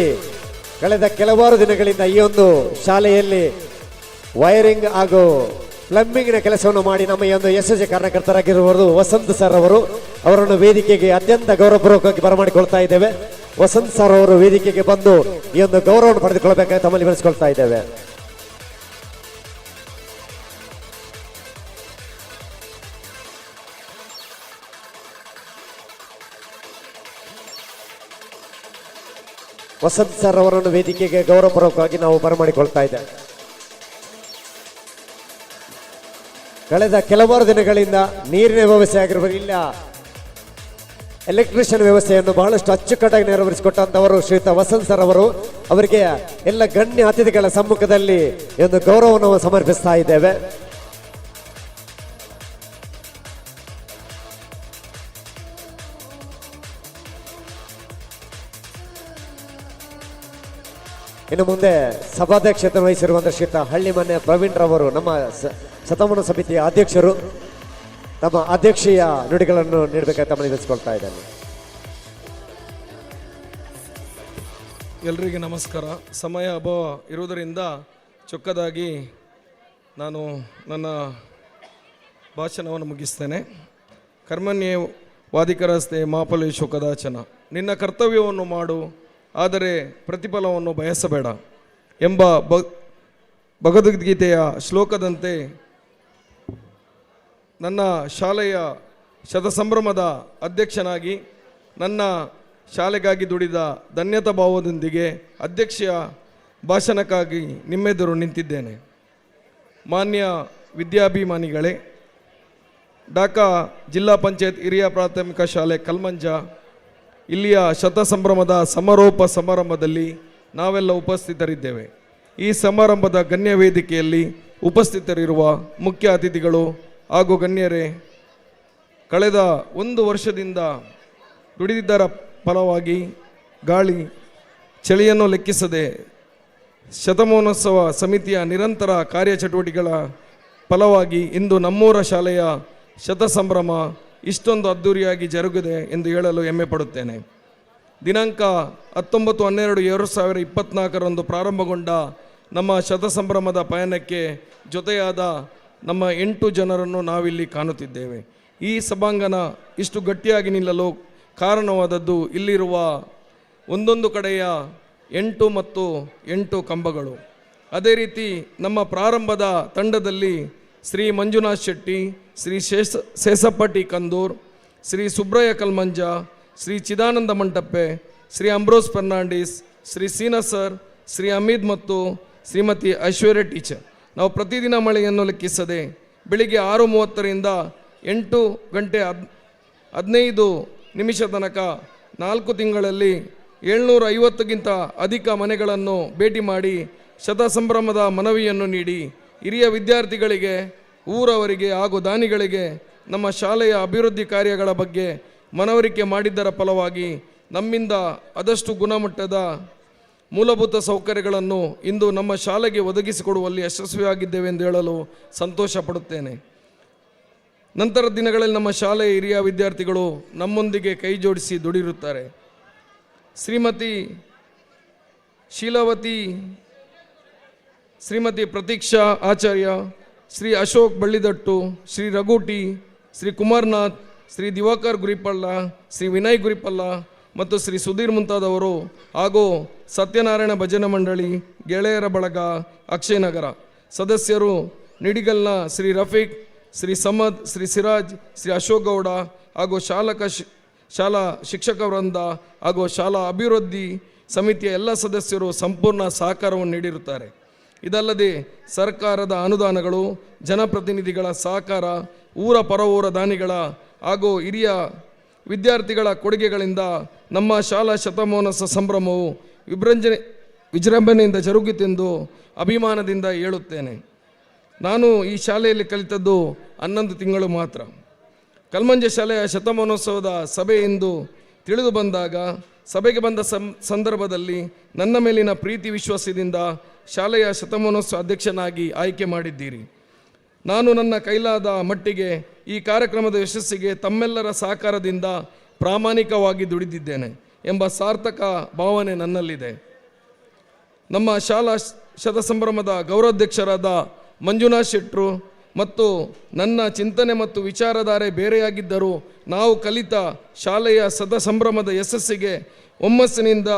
ಕಳೆದ ಕೆಲವಾರು ದಿನಗಳಿಂದ ಈ ಒಂದು ಶಾಲೆಯಲ್ಲಿ ವೈರಿಂಗ್ ಹಾಗೂ ಪ್ಲಂಬಿಂಗ್ನ ಕೆಲಸವನ್ನು ಮಾಡಿ ನಮ್ಮ ಈ ಒಂದು SSG ಕಾರ್ಯಕರ್ತರಾಗಿರುವರು ವಸಂತ್ ಸರ್ ಅವರನ್ನು ವೇದಿಕೆಗೆ ಅತ್ಯಂತ ಗೌರವಪೂರ್ವಕವಾಗಿ ಬರಮಾಡಿಕೊಳ್ತಾ ಇದ್ದೇವೆ. ವಸಂತ್ ಸರ್ ಅವರು ವೇದಿಕೆಗೆ ಬಂದು ಈ ಒಂದು ಗೌರವವನ್ನು ಪಡೆದುಕೊಳ್ಳಬೇಕಾಗಿ ತಮ್ಮಲ್ಲಿ ವಿನಿಸ್ಕೊಳ್ತಾ ಇದ್ದೇವೆ. ವಸಂತ್ ಸರ್ ಅವರನ್ನು ವೇದಿಕೆಗೆ ಗೌರವಪೂರ್ವಕವಾಗಿ ನಾವು ಬರಮಾಡಿಕೊಳ್ತಾ ಇದ್ದೇವೆ. ಕಳೆದ ಕೆಲವಾರು ದಿನಗಳಿಂದ ನೀರಿನ ವ್ಯವಸ್ಥೆ ಆಗಿರ್ಬೋದು, ಇಲ್ಲ ಎಲೆಕ್ಟ್ರಿಷಿಯನ್ ವ್ಯವಸ್ಥೆಯನ್ನು ಬಹಳಷ್ಟು ಅಚ್ಚುಕಟ್ಟಾಗಿ ನೆರವೇರಿಸಿಕೊಟ್ಟಂತವರು ಶ್ರೀಯುತ ವಸಂತ್ ಸರ್ ಅವರಿಗೆ ಎಲ್ಲ ಗಣ್ಯ ಅತಿಥಿಗಳ ಸಮ್ಮುಖದಲ್ಲಿ ಒಂದು ಗೌರವವನ್ನು ಸಮರ್ಪಿಸ್ತಾ ಇದ್ದೇವೆ. ಇನ್ನು ಮುಂದೆ ಸಭಾಧ್ಯಕ್ಷತೆ ವಹಿಸಿರುವಂತಹ ಶ್ರೀಯುತ ಹಳ್ಳಿಮನೆ ಪ್ರವೀಣ್ ರವರು ನಮ್ಮ ಶತಮಾನ ಸಮಿತಿಯ ಅಧ್ಯಕ್ಷರು ನಮ್ಮ ಅಧ್ಯಕ್ಷೀಯ ನುಡಿಗಳನ್ನು ನೀಡಬೇಕಾಗಿ ತಮ್ಮನ್ನು ವಿನಿಸ್ಕೊಳ್ತಾ ಇದ್ದೇನೆ. ಎಲ್ರಿಗೆ ನಮಸ್ಕಾರ. ಸಮಯ ಅಭಾವ ಇರುವುದರಿಂದ ಚೊಕ್ಕದಾಗಿ ನಾನು ನನ್ನ ಭಾಷಣವನ್ನು ಮುಗಿಸ್ತೇನೆ. ಕರ್ಮಣ್ಯೇ ವಾದಿಕರಸ್ತೆ ಮಾಫಲೇಶು ಕದಾಚನ. ನಿನ್ನ ಕರ್ತವ್ಯವನ್ನು ಮಾಡು, ಆದರೆ ಪ್ರತಿಫಲವನ್ನು ಬಯಸಬೇಡ ಎಂಬ ಭಗವದ್ಗೀತೆಯ ಶ್ಲೋಕದಂತೆ ನನ್ನ ಶಾಲೆಯ ಶತಸಂಭ್ರಮದ ಅಧ್ಯಕ್ಷನಾಗಿ ನನ್ನ ಶಾಲೆಗಾಗಿ ದುಡಿದ ಧನ್ಯತಾ ಭಾವದೊಂದಿಗೆ ಅಧ್ಯಕ್ಷೀಯ ಭಾಷಣಕ್ಕಾಗಿ ನಿಮ್ಮೆದುರು ನಿಂತಿದ್ದೇನೆ. ಮಾನ್ಯ ವಿದ್ಯಾಭಿಮಾನಿಗಳೇ, ಢಾಕಾ ಜಿಲ್ಲಾ ಪಂಚಾಯತ್ ಹಿರಿಯ ಪ್ರಾಥಮಿಕ ಶಾಲೆ ಕಲ್ಮಂಜ ಇಲ್ಲಿಯ ಶತಸಂಭ್ರಮದ ಸಮಾರೋಪ ಸಮಾರಂಭದಲ್ಲಿ ನಾವೆಲ್ಲ ಉಪಸ್ಥಿತರಿದ್ದೇವೆ. ಈ ಸಮಾರಂಭದ ಗಣ್ಯ ವೇದಿಕೆಯಲ್ಲಿ ಉಪಸ್ಥಿತರಿರುವ ಮುಖ್ಯ ಅತಿಥಿಗಳು ಹಾಗೂ ಗಣ್ಯರೇ, ಕಳೆದ 1 ವರ್ಷದಿಂದ ದುಡಿದಿದ್ದರ ಫಲವಾಗಿ ಗಾಳಿ ಚಳಿಯನ್ನು ಲೆಕ್ಕಿಸದೆ ಶತಮಾನೋತ್ಸವ ಸಮಿತಿಯ ನಿರಂತರ ಕಾರ್ಯಚಟುವಟಿಕೆಗಳ ಫಲವಾಗಿ ಇಂದು ನಮ್ಮೂರ ಶಾಲೆಯ ಶತಸಂಭ್ರಮ ಇಷ್ಟೊಂದು ಅದ್ಧೂರಿಯಾಗಿ ಜರುಗಿದೆ ಎಂದು ಹೇಳಲು ಹೆಮ್ಮೆ ಪಡುತ್ತೇನೆ. ದಿನಾಂಕ 19/12/2024 ಪ್ರಾರಂಭಗೊಂಡ ನಮ್ಮ ಶತಸಂಭ್ರಮದ ಪಯಣಕ್ಕೆ ಜೊತೆಯಾದ ನಮ್ಮ 8 ಜನರನ್ನು ನಾವಿಲ್ಲಿ ಕಾಣುತ್ತಿದ್ದೇವೆ. ಈ ಸಭಾಂಗಣ ಇಷ್ಟು ಗಟ್ಟಿಯಾಗಿ ನಿಲ್ಲಲು ಕಾರಣವಾದದ್ದು ಇಲ್ಲಿರುವ ಒಂದೊಂದು ಕಡೆಯ 8 ಮತ್ತು 8 ಕಂಬಗಳು. ಅದೇ ರೀತಿ ನಮ್ಮ ಪ್ರಾರಂಭದ ತಂಡದಲ್ಲಿ ಶ್ರೀ ಮಂಜುನಾಥ್ ಶೆಟ್ಟಿ, ಶ್ರೀ ಶೇಷಪ್ಪಟಿ ಕಂದೂರ್, ಶ್ರೀ ಸುಬ್ರಯ್ಯ ಕಲ್ಮಂಜ, ಶ್ರೀ ಚಿದಾನಂದ ಮಂಟಪ್ಪೆ, ಶ್ರೀ ಅಂಬ್ರೋಸ್ ಫರ್ನಾಂಡಿಸ್, ಶ್ರೀ ಸೀನಾ ಸರ್, ಶ್ರೀ ಅಮೀದ್ ಮತ್ತು ಶ್ರೀಮತಿ ಐಶ್ವರ್ಯ ಟೀಚರ್. ನಾವು ಪ್ರತಿದಿನ ಮಳೆಯನ್ನು ಲೆಕ್ಕಿಸದೆ ಬೆಳಿಗ್ಗೆ 6:30ರಿಂದ 8:15 ತನಕ 4 ತಿಂಗಳಲ್ಲಿ 750ಗಿಂತ ಅಧಿಕ ಮನೆಗಳನ್ನು ಭೇಟಿ ಮಾಡಿ ಶತಸಂಭ್ರಮದ ಮನವಿಯನ್ನು ನೀಡಿ ಹಿರಿಯ ವಿದ್ಯಾರ್ಥಿಗಳಿಗೆ, ಊರವರಿಗೆ ಹಾಗೂ ದಾನಿಗಳಿಗೆ ನಮ್ಮ ಶಾಲೆಯ ಅಭಿವೃದ್ಧಿ ಕಾರ್ಯಗಳ ಬಗ್ಗೆ ಮನವರಿಕೆ ಮಾಡಿದ್ದರ ಫಲವಾಗಿ ನಮ್ಮಿಂದ ಆದಷ್ಟು ಗುಣಮಟ್ಟದ ಮೂಲಭೂತ ಸೌಕರ್ಯಗಳನ್ನು ಇಂದು ನಮ್ಮ ಶಾಲೆಗೆ ಒದಗಿಸಿಕೊಡುವಲ್ಲಿ ಯಶಸ್ವಿಯಾಗಿದ್ದೇವೆ ಎಂದು ಹೇಳಲು ಸಂತೋಷ ಪಡುತ್ತೇನೆ. ನಂತರದ ದಿನಗಳಲ್ಲಿ ನಮ್ಮ ಶಾಲೆಯ ಹಿರಿಯ ವಿದ್ಯಾರ್ಥಿಗಳು ನಮ್ಮೊಂದಿಗೆ ಕೈ ಜೋಡಿಸಿ ದುಡಿರುತ್ತಾರೆ. ಶ್ರೀಮತಿ ಶೀಲಾವತಿ, ಶ್ರೀಮತಿ ಪ್ರತೀಕ್ಷಾ ಆಚಾರ್ಯ, ಶ್ರೀ ಅಶೋಕ್ ಬಳ್ಳಿದಟ್ಟು, ಶ್ರೀ ರಘುಟಿ, ಶ್ರೀ ಕುಮಾರ್ನಾಥ್, ಶ್ರೀ ದಿವಾಕರ್ ಗುರಿಪಳ್ಳ, ಶ್ರೀ ವಿನಯ್ ಗುರಿಪಳ್ಳ ಮತ್ತು ಶ್ರೀ ಸುಧೀರ್ ಮುಂತಾದವರು ಹಾಗೂ ಸತ್ಯನಾರಾಯಣ ಭಜನಾ ಮಂಡಳಿ, ಗೆಳೆಯರ ಬಳಗ, ಅಕ್ಷಯನಗರ ಸದಸ್ಯರು, ನಿಡಿಗಲ್ನ ಶ್ರೀ ರಫೀಕ್, ಶ್ರೀ ಸಮದ್, ಶ್ರೀ ಸಿರಾಜ್, ಶ್ರೀ ಅಶೋಕ್ ಗೌಡ ಹಾಗೂ ಶಾಲಾ ಶಿಕ್ಷಕ ವೃಂದ ಹಾಗೂ ಶಾಲಾ ಅಭಿವೃದ್ಧಿ ಸಮಿತಿಯ ಎಲ್ಲ ಸದಸ್ಯರು ಸಂಪೂರ್ಣ ಸಹಕಾರವನ್ನು ನೀಡಿರುತ್ತಾರೆ. ಇದಲ್ಲದೆ ಸರ್ಕಾರದ ಅನುದಾನಗಳು, ಜನಪ್ರತಿನಿಧಿಗಳ ಸಹಕಾರ, ಊರ ಪರವೂರ ದಾನಿಗಳ ಹಾಗೂ ಹಿರಿಯ ವಿದ್ಯಾರ್ಥಿಗಳ ಕೊಡುಗೆಗಳಿಂದ ನಮ್ಮ ಶಾಲಾ ಶತಮಾನೋತ್ಸವ ಸಂಭ್ರಮವು ವಿಜೃಂಭಣೆಯಿಂದ ಜರುಗಿತೆಂದು ಅಭಿಮಾನದಿಂದ ಹೇಳುತ್ತೇನೆ. ನಾನು ಈ ಶಾಲೆಯಲ್ಲಿ ಕಲಿತದ್ದು 11 ತಿಂಗಳು ಮಾತ್ರ. ಕಲ್ಮಂಜ ಶಾಲೆಯ ಶತಮಾನೋತ್ಸವದ ಸಭೆ ಎಂದು ತಿಳಿದು ಬಂದಾಗ ಸಭೆಗೆ ಬಂದ ಸಂದರ್ಭದಲ್ಲಿ ನನ್ನ ಮೇಲಿನ ಪ್ರೀತಿ ವಿಶ್ವಾಸದಿಂದ ಶಾಲೆಯ ಶತಮಾನೋತ್ಸವ ಅಧ್ಯಕ್ಷನಾಗಿ ಆಯ್ಕೆ ಮಾಡಿದ್ದೀರಿ. ನಾನು ನನ್ನ ಕೈಲಾದ ಮಟ್ಟಿಗೆ ಈ ಕಾರ್ಯಕ್ರಮದ ಯಶಸ್ಸಿಗೆ ತಮ್ಮೆಲ್ಲರ ಸಹಕಾರದಿಂದ ಪ್ರಾಮಾಣಿಕವಾಗಿ ದುಡಿದಿದ್ದೇನೆ ಎಂಬ ಸಾರ್ಥಕ ಭಾವನೆ ನನ್ನಲ್ಲಿದೆ. ನಮ್ಮ ಶಾಲಾ ಶತಸಂಭ್ರಮದ ಗೌರವಾಧ್ಯಕ್ಷರಾದ ಮಂಜುನಾಥ್ ಶೆಟ್ರು ಮತ್ತು ನನ್ನ ಚಿಂತನೆ ಮತ್ತು ವಿಚಾರಧಾರೆ ಬೇರೆಯಾಗಿದ್ದರೂ ನಾವು ಕಲಿತ ಶಾಲೆಯ ಶತಸಂಭ್ರಮದ ಯಶಸ್ಸಿಗೆ ಹುಮ್ಮಸ್ಸಿನಿಂದ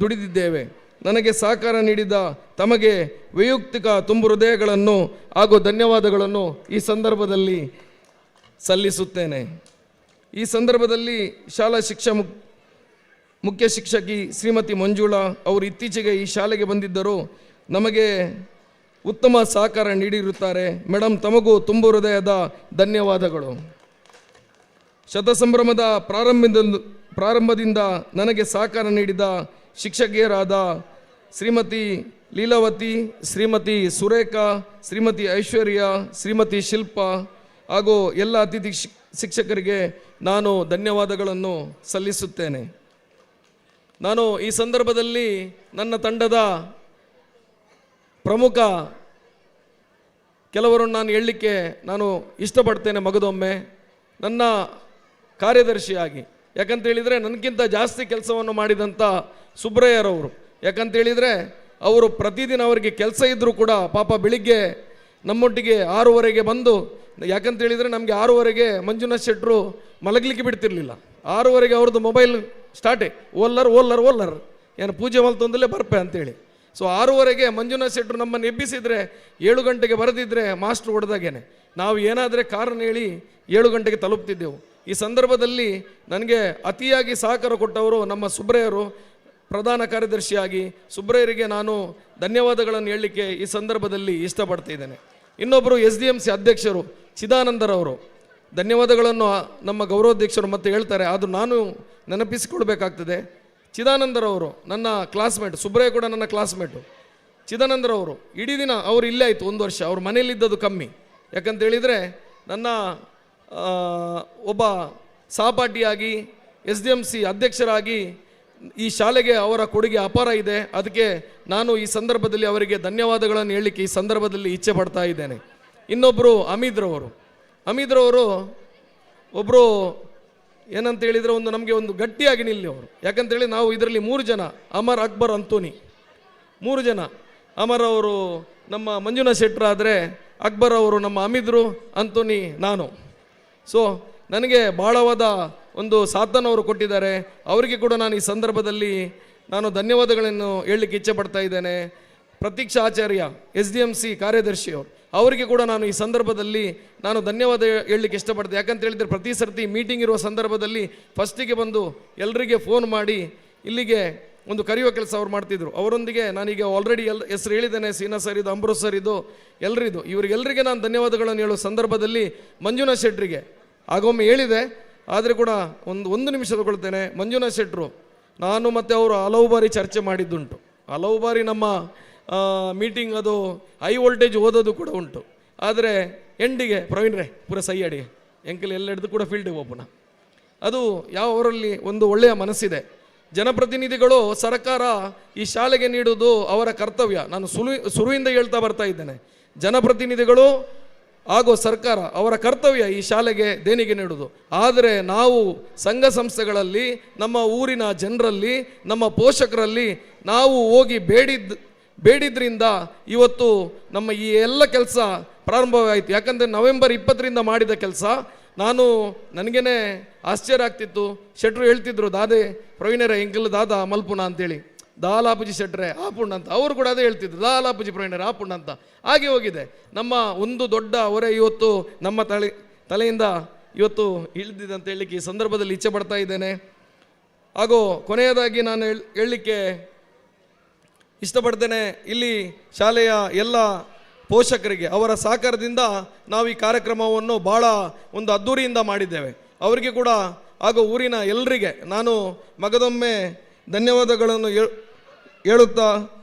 ದುಡಿದಿದ್ದೇವೆ. ನನಗೆ ಸಹಕಾರ ನೀಡಿದ ತಮಗೆ ವೈಯಕ್ತಿಕ ತುಂಬು ಹೃದಯಗಳನ್ನು ಹಾಗೂ ಧನ್ಯವಾದಗಳನ್ನು ಈ ಸಂದರ್ಭದಲ್ಲಿ ಸಲ್ಲಿಸುತ್ತೇನೆ. ಈ ಸಂದರ್ಭದಲ್ಲಿ ಶಾಲಾ ಮುಖ್ಯ ಶಿಕ್ಷಕಿ ಶ್ರೀಮತಿ ಮಂಜುಳಾ ಅವರು ಇತ್ತೀಚೆಗೆ ಈ ಶಾಲೆಗೆ ಬಂದಿದ್ದರು, ನಮಗೆ ಉತ್ತಮ ಸಹಕಾರ ನೀಡಿರುತ್ತಾರೆ. ಮೇಡಮ್, ತಮಗೂ ತುಂಬು ಹೃದಯದ ಧನ್ಯವಾದಗಳು. ಶತಸಂಭ್ರಮದ ಪ್ರಾರಂಭದಿಂದ ನನಗೆ ಸಹಕಾರ ನೀಡಿದ ಶಿಕ್ಷಕಿಯರಾದ ಶ್ರೀಮತಿ ಲೀಲಾವತಿ, ಶ್ರೀಮತಿ ಸುರೇಖಾ, ಶ್ರೀಮತಿ ಐಶ್ವರ್ಯ, ಶ್ರೀಮತಿ ಶಿಲ್ಪಾ ಹಾಗೂ ಎಲ್ಲ ಅತಿಥಿ ಶಿಕ್ಷಕರಿಗೆ ನಾನು ಧನ್ಯವಾದಗಳನ್ನು ಸಲ್ಲಿಸುತ್ತೇನೆ. ನಾನು ಈ ಸಂದರ್ಭದಲ್ಲಿ ನನ್ನ ತಂಡದ ಪ್ರಮುಖ ಕೆಲವರನ್ನು ನಾನು ಹೇಳಲಿಕ್ಕೆ ನಾನು ಇಷ್ಟಪಡ್ತೇನೆ. ಮಗದೊಮ್ಮೆ ನನ್ನ ಕಾರ್ಯದರ್ಶಿಯಾಗಿ, ಯಾಕಂತೇಳಿದರೆ ನನಗಿಂತ ಜಾಸ್ತಿ ಕೆಲಸವನ್ನು ಮಾಡಿದಂಥ ಸುಬ್ರಯ್ಯರವರು, ಯಾಕಂತೇಳಿದರೆ ಅವರು ಪ್ರತಿದಿನ ಅವರಿಗೆ ಕೆಲಸ ಇದ್ದರೂ ಕೂಡ ಪಾಪ ಬೆಳಿಗ್ಗೆ ನಮ್ಮೊಟ್ಟಿಗೆ 6:15 ಬಂದು, ಯಾಕಂತೇಳಿದರೆ ನಮಗೆ 6:15 ಮಂಜುನಾಥ್ ಶೆಟ್ಟರು ಮಲಗಲಿಕ್ಕೆ ಬಿಡ್ತಿರ್ಲಿಲ್ಲ. 6:15 ಅವ್ರದ್ದು ಮೊಬೈಲ್ ಸ್ಟಾರ್ಟೇ, ಓಲ್ಲರ್ ಏನು ಪೂಜೆ ಮಲ್ತೊಂದಲೇ ಬರ್ಪೆ ಅಂತೇಳಿ. ಸೊ 6:15 ಮಂಜುನಾಥ್ ಶೆಟ್ಟರು ನಮ್ಮನ್ನು ಎಬ್ಬಿಸಿದರೆ 7 ಗಂಟೆಗೆ ಬರೆದಿದ್ದರೆ ಮಾಸ್ಟ್ರು ಹೊಡೆದಾಗೇನೆ. ನಾವು ಏನಾದರೆ ಕಾರಣ ಹೇಳಿ 7 ಗಂಟೆಗೆ ತಲುಪ್ತಿದ್ದೆವು. ಈ ಸಂದರ್ಭದಲ್ಲಿ ನನಗೆ ಅತಿಯಾಗಿ ಸಹಕಾರ ಕೊಟ್ಟವರು ನಮ್ಮ ಸುಬ್ರಯ್ಯರು, ಪ್ರಧಾನ ಕಾರ್ಯದರ್ಶಿಯಾಗಿ ಸುಬ್ರಯ್ಯರಿಗೆ ನಾನು ಧನ್ಯವಾದಗಳನ್ನು ಹೇಳಲಿಕ್ಕೆ ಈ ಸಂದರ್ಭದಲ್ಲಿ ಇಷ್ಟಪಡ್ತಿದ್ದೇನೆ. ಇನ್ನೊಬ್ಬರು SDMC ಅಧ್ಯಕ್ಷರು ಚಿದಾನಂದರವರು, ಧನ್ಯವಾದಗಳನ್ನು ನಮ್ಮ ಗೌರವಾಧ್ಯಕ್ಷರು ಮತ್ತೆ ಹೇಳ್ತಾರೆ, ಅದು ನಾನು ನೆನಪಿಸಿಕೊಳ್ಬೇಕಾಗ್ತದೆ. ಚಿದಾನಂದರವರು ನನ್ನ ಕ್ಲಾಸ್ಮೇಟ್, ಸುಬ್ರಯ್ಯ ಕೂಡ ನನ್ನ ಕ್ಲಾಸ್ಮೇಟು. ಚಿದಾನಂದರವರು ಇಡೀ ದಿನ ಅವರು ಇಲ್ಲೇ ಆಯಿತು 1 ವರ್ಷ, ಅವ್ರ ಮನೆಯಲ್ಲಿದ್ದದ್ದು ಕಮ್ಮಿ. ಯಾಕಂತ ಹೇಳಿದರೆ ನನ್ನ ಒಬ್ಬ ಸಹಪಾಠಿಯಾಗಿ SDMC ಅಧ್ಯಕ್ಷರಾಗಿ ಈ ಶಾಲೆಗೆ ಅವರ ಕೊಡುಗೆ ಅಪಾರ ಇದೆ. ಅದಕ್ಕೆ ನಾನು ಈ ಸಂದರ್ಭದಲ್ಲಿ ಅವರಿಗೆ ಧನ್ಯವಾದಗಳನ್ನು ಹೇಳಲಿಕ್ಕೆ ಈ ಸಂದರ್ಭದಲ್ಲಿ ಇಚ್ಛೆ ಪಡ್ತಾ ಇದ್ದೇನೆ. ಇನ್ನೊಬ್ಬರು ಅಮೀದ್ರವರು ಒಬ್ಬರು ಏನಂತ ಹೇಳಿದರೆ ನಮಗೆ ಒಂದು ಗಟ್ಟಿಯಾಗಿ ನಿಲ್ಲಿ ಅವರು. ಯಾಕಂತೇಳಿ ನಾವು ಇದರಲ್ಲಿ 3 ಜನ, ಅಮರ್, ಅಕ್ಬರ್, ಅಂತೋನಿ, 3 ಜನ. ಅಮರ್ ಅವರು ನಮ್ಮ ಮಂಜುನಾಥ್ ಶೆಟ್ರ್ ಆದರೆ ಅಕ್ಬರ್ ಅವರು ನಮ್ಮ ಅಮೀದ್ರು, ಅಂತೋನಿ ನಾನು. ಸೊ ನನಗೆ ಭಾಳವಾದ ಒಂದು ಸಾಥನ್ನು ಅವರು ಕೊಟ್ಟಿದ್ದಾರೆ. ಅವರಿಗೆ ಕೂಡ ನಾನು ಈ ಸಂದರ್ಭದಲ್ಲಿ ನಾನು ಧನ್ಯವಾದಗಳನ್ನು ಹೇಳಲಿಕ್ಕೆ ಇಚ್ಛೆ ಪಡ್ತಾ ಇದ್ದೇನೆ. ಪ್ರತೀಕ್ಷಾ ಆಚಾರ್ಯ SDMC ಕಾರ್ಯದರ್ಶಿಯವರು, ಅವರಿಗೆ ಕೂಡ ನಾನು ಈ ಸಂದರ್ಭದಲ್ಲಿ ನಾನು ಧನ್ಯವಾದ ಹೇಳಲಿಕ್ಕೆ ಇಷ್ಟಪಡ್ತೇನೆ. ಯಾಕಂತ ಹೇಳಿದರೆ ಪ್ರತಿ ಸರ್ತಿ ಮೀಟಿಂಗ್ ಇರುವ ಸಂದರ್ಭದಲ್ಲಿ ಫಸ್ಟಿಗೆ ಬಂದು ಎಲ್ಲರಿಗೆ ಫೋನ್ ಮಾಡಿ ಇಲ್ಲಿಗೆ ಒಂದು ಕರೆಯುವ ಕೆಲಸ ಅವ್ರು ಮಾಡ್ತಿದ್ರು. ಅವರೊಂದಿಗೆ ನಾನೀಗ ಆಲ್ರೆಡಿ ಹೆಸರು ಹೇಳಿದ್ದೇನೆ, ಸೀನಾ ಸರ್ ಇದು, ಅಂಬ್ರೋಸ್ ಸರ್ ಇದು, ಎಲ್ಲರಿದು, ಇವರಿಗೆಲ್ಲರಿಗೆ ನಾನು ಧನ್ಯವಾದಗಳನ್ನು ಹೇಳುವ ಸಂದರ್ಭದಲ್ಲಿ ಮಂಜುನಾಥ್ ಶೆಟ್ರಿಗೆ ಆಗೊಮ್ಮೆ ಹೇಳಿದೆ, ಆದರೆ ಕೂಡ ಒಂದು ನಿಮಿಷ ತಗೊಳ್ತೇನೆ. ಮಂಜುನಾಥ್ ಶೆಟ್ರು ನಾನು ಮತ್ತು ಅವರು ಹಲವು ಬಾರಿ ಚರ್ಚೆ ಮಾಡಿದ್ದುಂಟು, ಹಲವು ಬಾರಿ ನಮ್ಮ ಮೀಟಿಂಗ್ ಅದು ಹೈ ವೋಲ್ಟೇಜ್ ಓದೋದು ಕೂಡ ಉಂಟು. ಆದರೆ ಎಂಡಿಗೆ ಪ್ರವೀಣ್ರೆ ಪೂರ ಸೈ ಅಡಿಗೆ ಎಂಕಲ್ ಎಲ್ಲ ಹಿಡಿದು ಕೂಡ ಫೀಲ್ಡಿಗೆ ಹೋಗೋಣ. ಅದು ಅವರಲ್ಲಿ ಒಂದು ಒಳ್ಳೆಯ ಮನಸ್ಸಿದೆ. ಜನಪ್ರತಿನಿಧಿಗಳು, ಸರ್ಕಾರ ಈ ಶಾಲೆಗೆ ನೀಡುವುದು ಅವರ ಕರ್ತವ್ಯ. ನಾನು ಸುರುವಿಂದ ಹೇಳ್ತಾ ಬರ್ತಾ ಇದ್ದೇನೆ, ಜನಪ್ರತಿನಿಧಿಗಳು ಹಾಗೂ ಸರ್ಕಾರ ಅವರ ಕರ್ತವ್ಯ ಈ ಶಾಲೆಗೆ ದೇಣಿಗೆ ನೀಡುವುದು. ಆದರೆ ನಾವು ಸಂಘ ಸಂಸ್ಥೆಗಳಲ್ಲಿ, ನಮ್ಮ ಊರಿನ ಜನರಲ್ಲಿ, ನಮ್ಮ ಪೋಷಕರಲ್ಲಿ ನಾವು ಹೋಗಿ ಬೇಡಿದ್ರಿಂದ ಇವತ್ತು ನಮ್ಮ ಈ ಎಲ್ಲ ಕೆಲಸ ಪ್ರಾರಂಭವಾಯಿತು. ಯಾಕಂದರೆ ನವೆಂಬರ್ 20ರಿಂದ ಮಾಡಿದ ಕೆಲಸ ನನಗೇನೆ ಆಶ್ಚರ್ಯ ಆಗ್ತಿತ್ತು. ಶೆಟ್ರು ಹೇಳ್ತಿದ್ರು, ದಾದೆ ಪ್ರವೀಣರ ಎಂಕಲ್ ದಾದ ಮಲ್ಪುಣ ಅಂತೇಳಿ, ದಾಲಾಪುಜಿ ಶೆಟ್ರೆ ಆಪುಣ್ಣ ಅಂತ. ಅವರು ಕೂಡ ಅದೇ ಹೇಳ್ತಿದ್ರು, ದಾಲಾಪುಜಿ ಪ್ರವೀಣರ ಆಪುಣ್ಣ ಅಂತ. ಹಾಗೆ ಹೋಗಿದೆ. ನಮ್ಮ ಒಂದು ದೊಡ್ಡ ಹೊರೆ ಇವತ್ತು ನಮ್ಮ ತಲೆಯಿಂದ ಇವತ್ತು ಇಳಿದಿದೆ ಅಂತ ಹೇಳಲಿಕ್ಕೆ ಈ ಸಂದರ್ಭದಲ್ಲಿ ಇಚ್ಛೆ ಪಡ್ತಾ ಇದ್ದೇನೆ. ಹಾಗೂ ಕೊನೆಯದಾಗಿ ನಾನು ಹೇಳಲಿಕ್ಕೆ ಇಷ್ಟಪಡ್ತೇನೆ, ಇಲ್ಲಿ ಶಾಲೆಯ ಎಲ್ಲ ಪೋಷಕರಿಗೆ ಅವರ ಸಹಕಾರದಿಂದ ನಾವು ಈ ಕಾರ್ಯಕ್ರಮವನ್ನು ಭಾಳ ಒಂದು ಅದ್ಧೂರಿಯಿಂದ ಮಾಡಿದ್ದೇವೆ. ಅವರಿಗೆ ಕೂಡ ಹಾಗೂ ಊರಿನ ಎಲ್ಲರಿಗೆ ನಾನು ಮಗದೊಮ್ಮೆ ಧನ್ಯವಾದಗಳನ್ನು ಹೇಳುತ್ತಾ,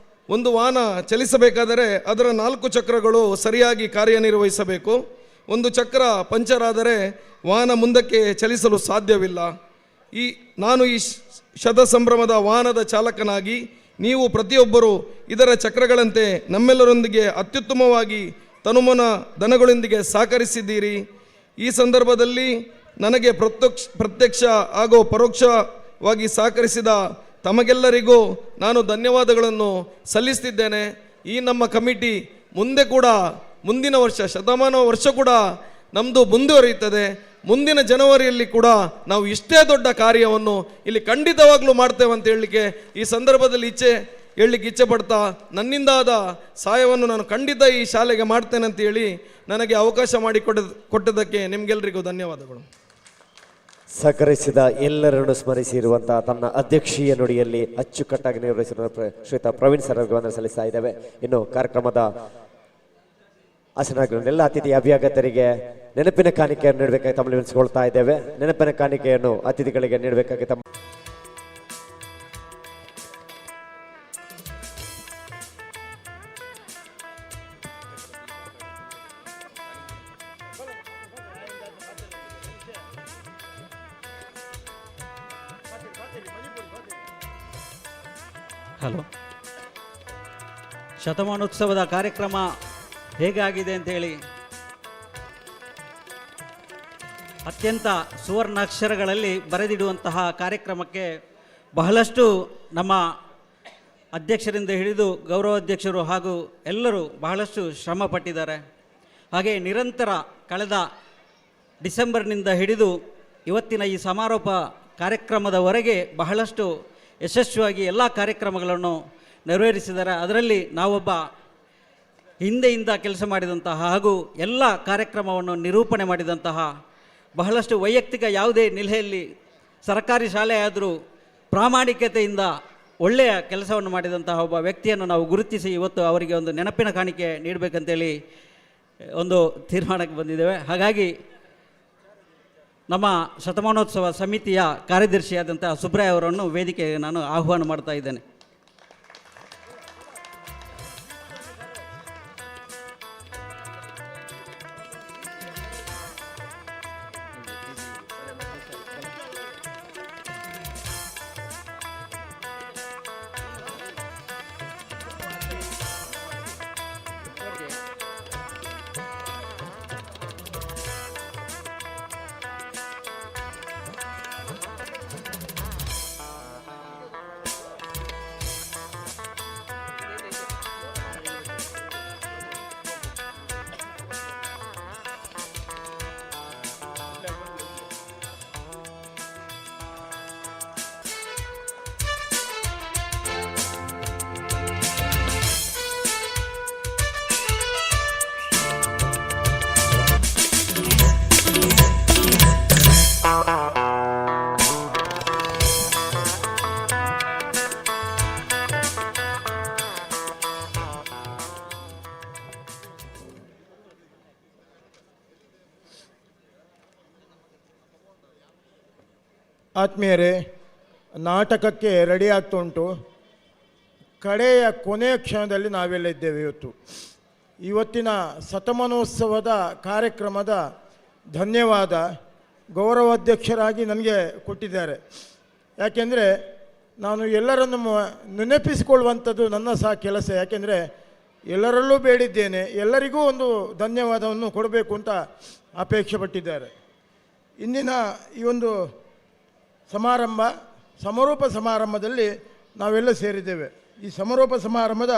ಒಂದು ವಾಹನ ಚಲಿಸಬೇಕಾದರೆ ಅದರ 4 ಚಕ್ರಗಳು ಸರಿಯಾಗಿ ಕಾರ್ಯನಿರ್ವಹಿಸಬೇಕು. ಒಂದು ಚಕ್ರ ಪಂಚರ್ ಆದರೆ ವಾಹನ ಮುಂದಕ್ಕೆ ಚಲಿಸಲು ಸಾಧ್ಯವಿಲ್ಲ. ನಾನು ಈ ಶತಸಂಭ್ರಮದ ವಾಹನದ ಚಾಲಕನಾಗಿ ನೀವು ಪ್ರತಿಯೊಬ್ಬರೂ ಇದರ ಚಕ್ರಗಳಂತೆ ನಮ್ಮೆಲ್ಲರೊಂದಿಗೆ ಅತ್ಯುತ್ತಮವಾಗಿ ತನುಮನ ದನಗಳೊಂದಿಗೆ ಸಹಕರಿಸಿದ್ದೀರಿ. ಈ ಸಂದರ್ಭದಲ್ಲಿ ನನಗೆ ಪ್ರತ್ಯಕ್ಷ ಹಾಗೂ ಪರೋಕ್ಷವಾಗಿ ಸಹಕರಿಸಿದ ತಮಗೆಲ್ಲರಿಗೂ ನಾನು ಧನ್ಯವಾದಗಳನ್ನು ಸಲ್ಲಿಸ್ತಿದ್ದೇನೆ. ಈ ನಮ್ಮ ಕಮಿಟಿ ಮುಂದಿನ ವರ್ಷ ಶತಮಾನ ವರ್ಷ ಕೂಡ ನಮ್ಮದು ಮುಂದುವರಿಯುತ್ತದೆ. ಮುಂದಿನ ಜನವರಿಯಲ್ಲಿ ಕೂಡ ನಾವು ಇಷ್ಟೇ ದೊಡ್ಡ ಕಾರ್ಯವನ್ನು ಇಲ್ಲಿ ಖಂಡಿತವಾಗ್ಲೂ ಮಾಡ್ತೇವೆ ಅಂತ ಹೇಳಲಿಕ್ಕೆ ಈ ಸಂದರ್ಭದಲ್ಲಿ ಹೇಳಲಿಕ್ಕೆ ಇಚ್ಛೆ ಪಡ್ತಾ, ನನ್ನಿಂದಾದ ಸಹಾಯವನ್ನು ನಾನು ಖಂಡಿತ ಈ ಶಾಲೆಗೆ ಮಾಡ್ತೇನೆ ಅಂತ ಹೇಳಿ ನನಗೆ ಅವಕಾಶ ಕೊಟ್ಟದಕ್ಕೆ ನಿಮ್ಗೆಲ್ರಿಗೂ ಧನ್ಯವಾದಗಳು. ಸಹಕರಿಸಿದ ಎಲ್ಲರನ್ನು ಸ್ಮರಿಸಿರುವಂತಹ ತನ್ನ ಅಧ್ಯಕ್ಷೀಯ ನುಡಿಯಲ್ಲಿ ಅಚ್ಚುಕಟ್ಟಾಗಿ ನಿರ್ವಹಿಸಿರುವ ಶ್ರೀಯುತ ಪ್ರವೀಣ್ ಸರ್ ಅವರಿಗೆ ವಂದನೆ ಸಲ್ಲಿಸ್ತಾ ಇದ್ದೇವೆ. ಇನ್ನು ಕಾರ್ಯಕ್ರಮದ ಆಸನಗಳನ್ನು ಎಲ್ಲ ಅತಿಥಿ ಅಭ್ಯಾಗತರಿಗೆ ನೆನಪಿನ ಕಾಣಿಕೆಯನ್ನು ನೀಡಬೇಕಾಗಿ ತಮ್ಮಲ್ಲಿ ವಿನಿಸಿಕೊಳ್ತಾ ಇದ್ದೇವೆ. ನೆನಪಿನ ಕಾಣಿಕೆಯನ್ನು ಅತಿಥಿಗಳಿಗೆ ನೀಡಬೇಕಾಗಿ ತಮ್ಮ ಹಲೋ, ಶತಮಾನೋತ್ಸವದ ಕಾರ್ಯಕ್ರಮ ಹೇಗಾಗಿದೆ ಅಂತೇಳಿ ಅತ್ಯಂತ ಸುವರ್ಣಾಕ್ಷರಗಳಲ್ಲಿ ಬರೆದಿಡುವಂತಹ ಕಾರ್ಯಕ್ರಮಕ್ಕೆ ಬಹಳಷ್ಟು ನಮ್ಮ ಅಧ್ಯಕ್ಷರಿಂದ ಹಿಡಿದು ಗೌರವಾಧ್ಯಕ್ಷರು ಹಾಗೂ ಎಲ್ಲರೂ ಬಹಳಷ್ಟು ಶ್ರಮ ಪಟ್ಟಿದ್ದಾರೆ. ಹಾಗೆ ನಿರಂತರ ಕಳೆದ ಡಿಸೆಂಬರ್ನಿಂದ ಹಿಡಿದು ಇವತ್ತಿನ ಈ ಸಮಾರೋಪ ಕಾರ್ಯಕ್ರಮದವರೆಗೆ ಬಹಳಷ್ಟು ಯಶಸ್ವಿಯಾಗಿ ಎಲ್ಲ ಕಾರ್ಯಕ್ರಮಗಳನ್ನು ನೆರವೇರಿಸಿದ್ದಾರೆ. ಅದರಲ್ಲಿ ನಾವೊಬ್ಬ ಹಿಂದೆಯಿಂದ ಕೆಲಸ ಮಾಡಿದಂತಹ ಹಾಗೂ ಎಲ್ಲ ಕಾರ್ಯಕ್ರಮವನ್ನು ನಿರೂಪಣೆ ಮಾಡಿದಂತಹ, ಬಹಳಷ್ಟು ವೈಯಕ್ತಿಕ ಯಾವುದೇ ನೆಲೆಯಲ್ಲಿ ಸರ್ಕಾರಿ ಶಾಲೆ ಆದರೂ ಪ್ರಾಮಾಣಿಕತೆಯಿಂದ ಒಳ್ಳೆಯ ಕೆಲಸವನ್ನು ಮಾಡಿದಂತಹ ಒಬ್ಬ ವ್ಯಕ್ತಿಯನ್ನು ನಾವು ಗುರುತಿಸಿ ಇವತ್ತು ಅವರಿಗೆ ಒಂದು ನೆನಪಿನ ಕಾಣಿಕೆ ನೀಡಬೇಕಂತೇಳಿ ಒಂದು ತೀರ್ಮಾನಕ್ಕೆ ಬಂದಿದ್ದೇವೆ. ಹಾಗಾಗಿ ನಮ್ಮ ಶತಮಾನೋತ್ಸವ ಸಮಿತಿಯ ಕಾರ್ಯದರ್ಶಿಯಾದಂತಹ ಸುಬ್ರಾಯ ಅವರನ್ನು ವೇದಿಕೆಗೆ ನಾನು ಆಹ್ವಾನ ಮಾಡ್ತಾ ಇದ್ದೇನೆ. ಆತ್ಮೀಯರೇ, ನಾಟಕಕ್ಕೆ ರೆಡಿ ಆಗ್ತಾ ಉಂಟು. ಕಡೆಯ ಕೊನೆಯ ಕ್ಷಣದಲ್ಲಿ ನಾವೆಲ್ಲ ಇದ್ದೇವೆ. ಇವತ್ತಿನ ಶತಮಾನೋತ್ಸವದ ಕಾರ್ಯಕ್ರಮದ ಧನ್ಯವಾದ ಗೌರವಾಧ್ಯಕ್ಷರಾಗಿ ನನಗೆ ಕೊಟ್ಟಿದ್ದಾರೆ. ಯಾಕೆಂದರೆ ನಾನು ಎಲ್ಲರನ್ನು ನೆನಪಿಸಿಕೊಳ್ಳುವಂಥದ್ದು ನನ್ನ ಸಹ ಕೆಲಸ. ಯಾಕೆಂದರೆ ಎಲ್ಲರಲ್ಲೂ ಬೇಡಿದ್ದೇನೆ, ಎಲ್ಲರಿಗೂ ಒಂದು ಧನ್ಯವಾದವನ್ನು ಕೊಡಬೇಕು ಅಂತ ಅಪೇಕ್ಷೆ ಪಟ್ಟಿದ್ದಾರೆ. ಇಂದಿನ ಈ ಒಂದು ಸಮಾರೋಪ ಸಮಾರಂಭದಲ್ಲಿ ನಾವೆಲ್ಲ ಸೇರಿದ್ದೇವೆ. ಈ ಸಮಾರೋಪ ಸಮಾರಂಭದ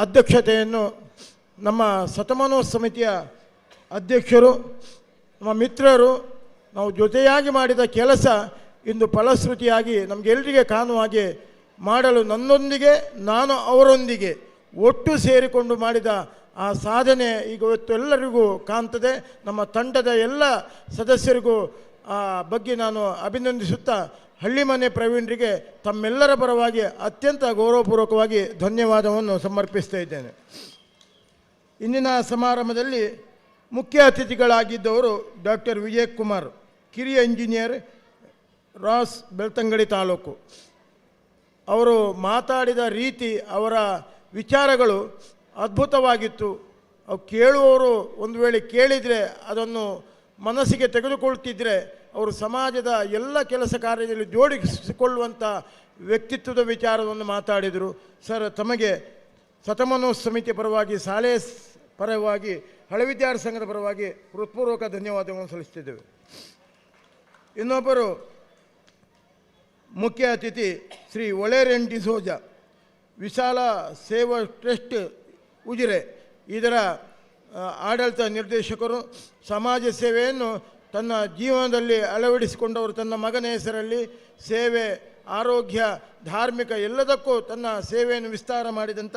ಅಧ್ಯಕ್ಷತೆಯನ್ನು ನಮ್ಮ ಶತಮಾನೋತ್ಸವ ಸಮಿತಿಯ ಅಧ್ಯಕ್ಷರು, ನಮ್ಮ ಮಿತ್ರರು, ನಾವು ಜೊತೆಯಾಗಿ ಮಾಡಿದ ಕೆಲಸ ಇಂದು ಫಲಶ್ರುತಿಯಾಗಿ ನಮಗೆಲ್ಲರಿಗೆ ಕಾಣುವಾಗೆ ಮಾಡಲು ನನ್ನೊಂದಿಗೆ ನಾನು ಅವರೊಂದಿಗೆ ಒಟ್ಟು ಸೇರಿಕೊಂಡು ಮಾಡಿದ ಆ ಸಾಧನೆ ಈಗ ಇವತ್ತು ಎಲ್ಲರಿಗೂ ಕಾಣ್ತದೆ. ನಮ್ಮ ತಂಡದ ಎಲ್ಲ ಸದಸ್ಯರಿಗೂ ಆ ಬಗ್ಗೆ ನಾನು ಅಭಿನಂದಿಸುತ್ತಾ ಹಳ್ಳಿಮನೆ ಪ್ರವೀಣರಿಗೆ ತಮ್ಮೆಲ್ಲರ ಪರವಾಗಿ ಅತ್ಯಂತ ಗೌರವಪೂರ್ವಕವಾಗಿ ಧನ್ಯವಾದವನ್ನು ಸಮರ್ಪಿಸ್ತಾ ಇದ್ದೇನೆ. ಇಂದಿನ ಸಮಾರಂಭದಲ್ಲಿ ಮುಖ್ಯ ಅತಿಥಿಗಳಾಗಿದ್ದವರು ಡಾಕ್ಟರ್ ವಿಜಯ್ ಕುಮಾರ್, ಕಿರಿಯ ಇಂಜಿನಿಯರ್, ರಾಸ್, ಬೆಳ್ತಂಗಡಿ ತಾಲೂಕು. ಅವರು ಮಾತಾಡಿದ ರೀತಿ, ಅವರ ವಿಚಾರಗಳು ಅದ್ಭುತವಾಗಿತ್ತು. ಅವು ಕೇಳುವವರು ಒಂದು ವೇಳೆ ಕೇಳಿದರೆ ಅದನ್ನು ಮನಸ್ಸಿಗೆ ತೆಗೆದುಕೊಳ್ತಿದ್ದರೆ ಅವರು ಸಮಾಜದ ಎಲ್ಲ ಕೆಲಸ ಕಾರ್ಯದಲ್ಲಿ ಜೋಡಿಸಿಕೊಳ್ಳುವಂಥ ವ್ಯಕ್ತಿತ್ವದ ವಿಚಾರವನ್ನು ಮಾತಾಡಿದರು. ಸರ್, ತಮಗೆ ಶತಮಾನೋತ್ಸವ ಸಮಿತಿಯ ಪರವಾಗಿ, ಶಾಲೆಯ ಪರವಾಗಿ, ಹಳೆ ವಿದ್ಯಾರ್ಥಿ ಸಂಘದ ಪರವಾಗಿ ಹೃತ್ಪೂರ್ವಕ ಧನ್ಯವಾದವನ್ನು ಸಲ್ಲಿಸ್ತಿದ್ದೇವೆ. ಇನ್ನೊಬ್ಬರು ಮುಖ್ಯ ಅತಿಥಿ ಶ್ರೀ ಒಳೇರೆನ್ ಡಿಸೋಜ, ವಿಶಾಲ ಸೇವಾ ಟ್ರಸ್ಟ್ ಉಜಿರೆ, ಇದರ ಆಡಳಿತ ನಿರ್ದೇಶಕರು. ಸಮಾಜ ಸೇವೆಯನ್ನು ತನ್ನ ಜೀವನದಲ್ಲಿ ಅಳವಡಿಸಿಕೊಂಡವರು. ತನ್ನ ಮಗನ ಹೆಸರಲ್ಲಿ ಸೇವೆ, ಆರೋಗ್ಯ, ಧಾರ್ಮಿಕ ಎಲ್ಲದಕ್ಕೂ ತನ್ನ ಸೇವೆಯನ್ನು ವಿಸ್ತಾರ ಮಾಡಿದಂಥ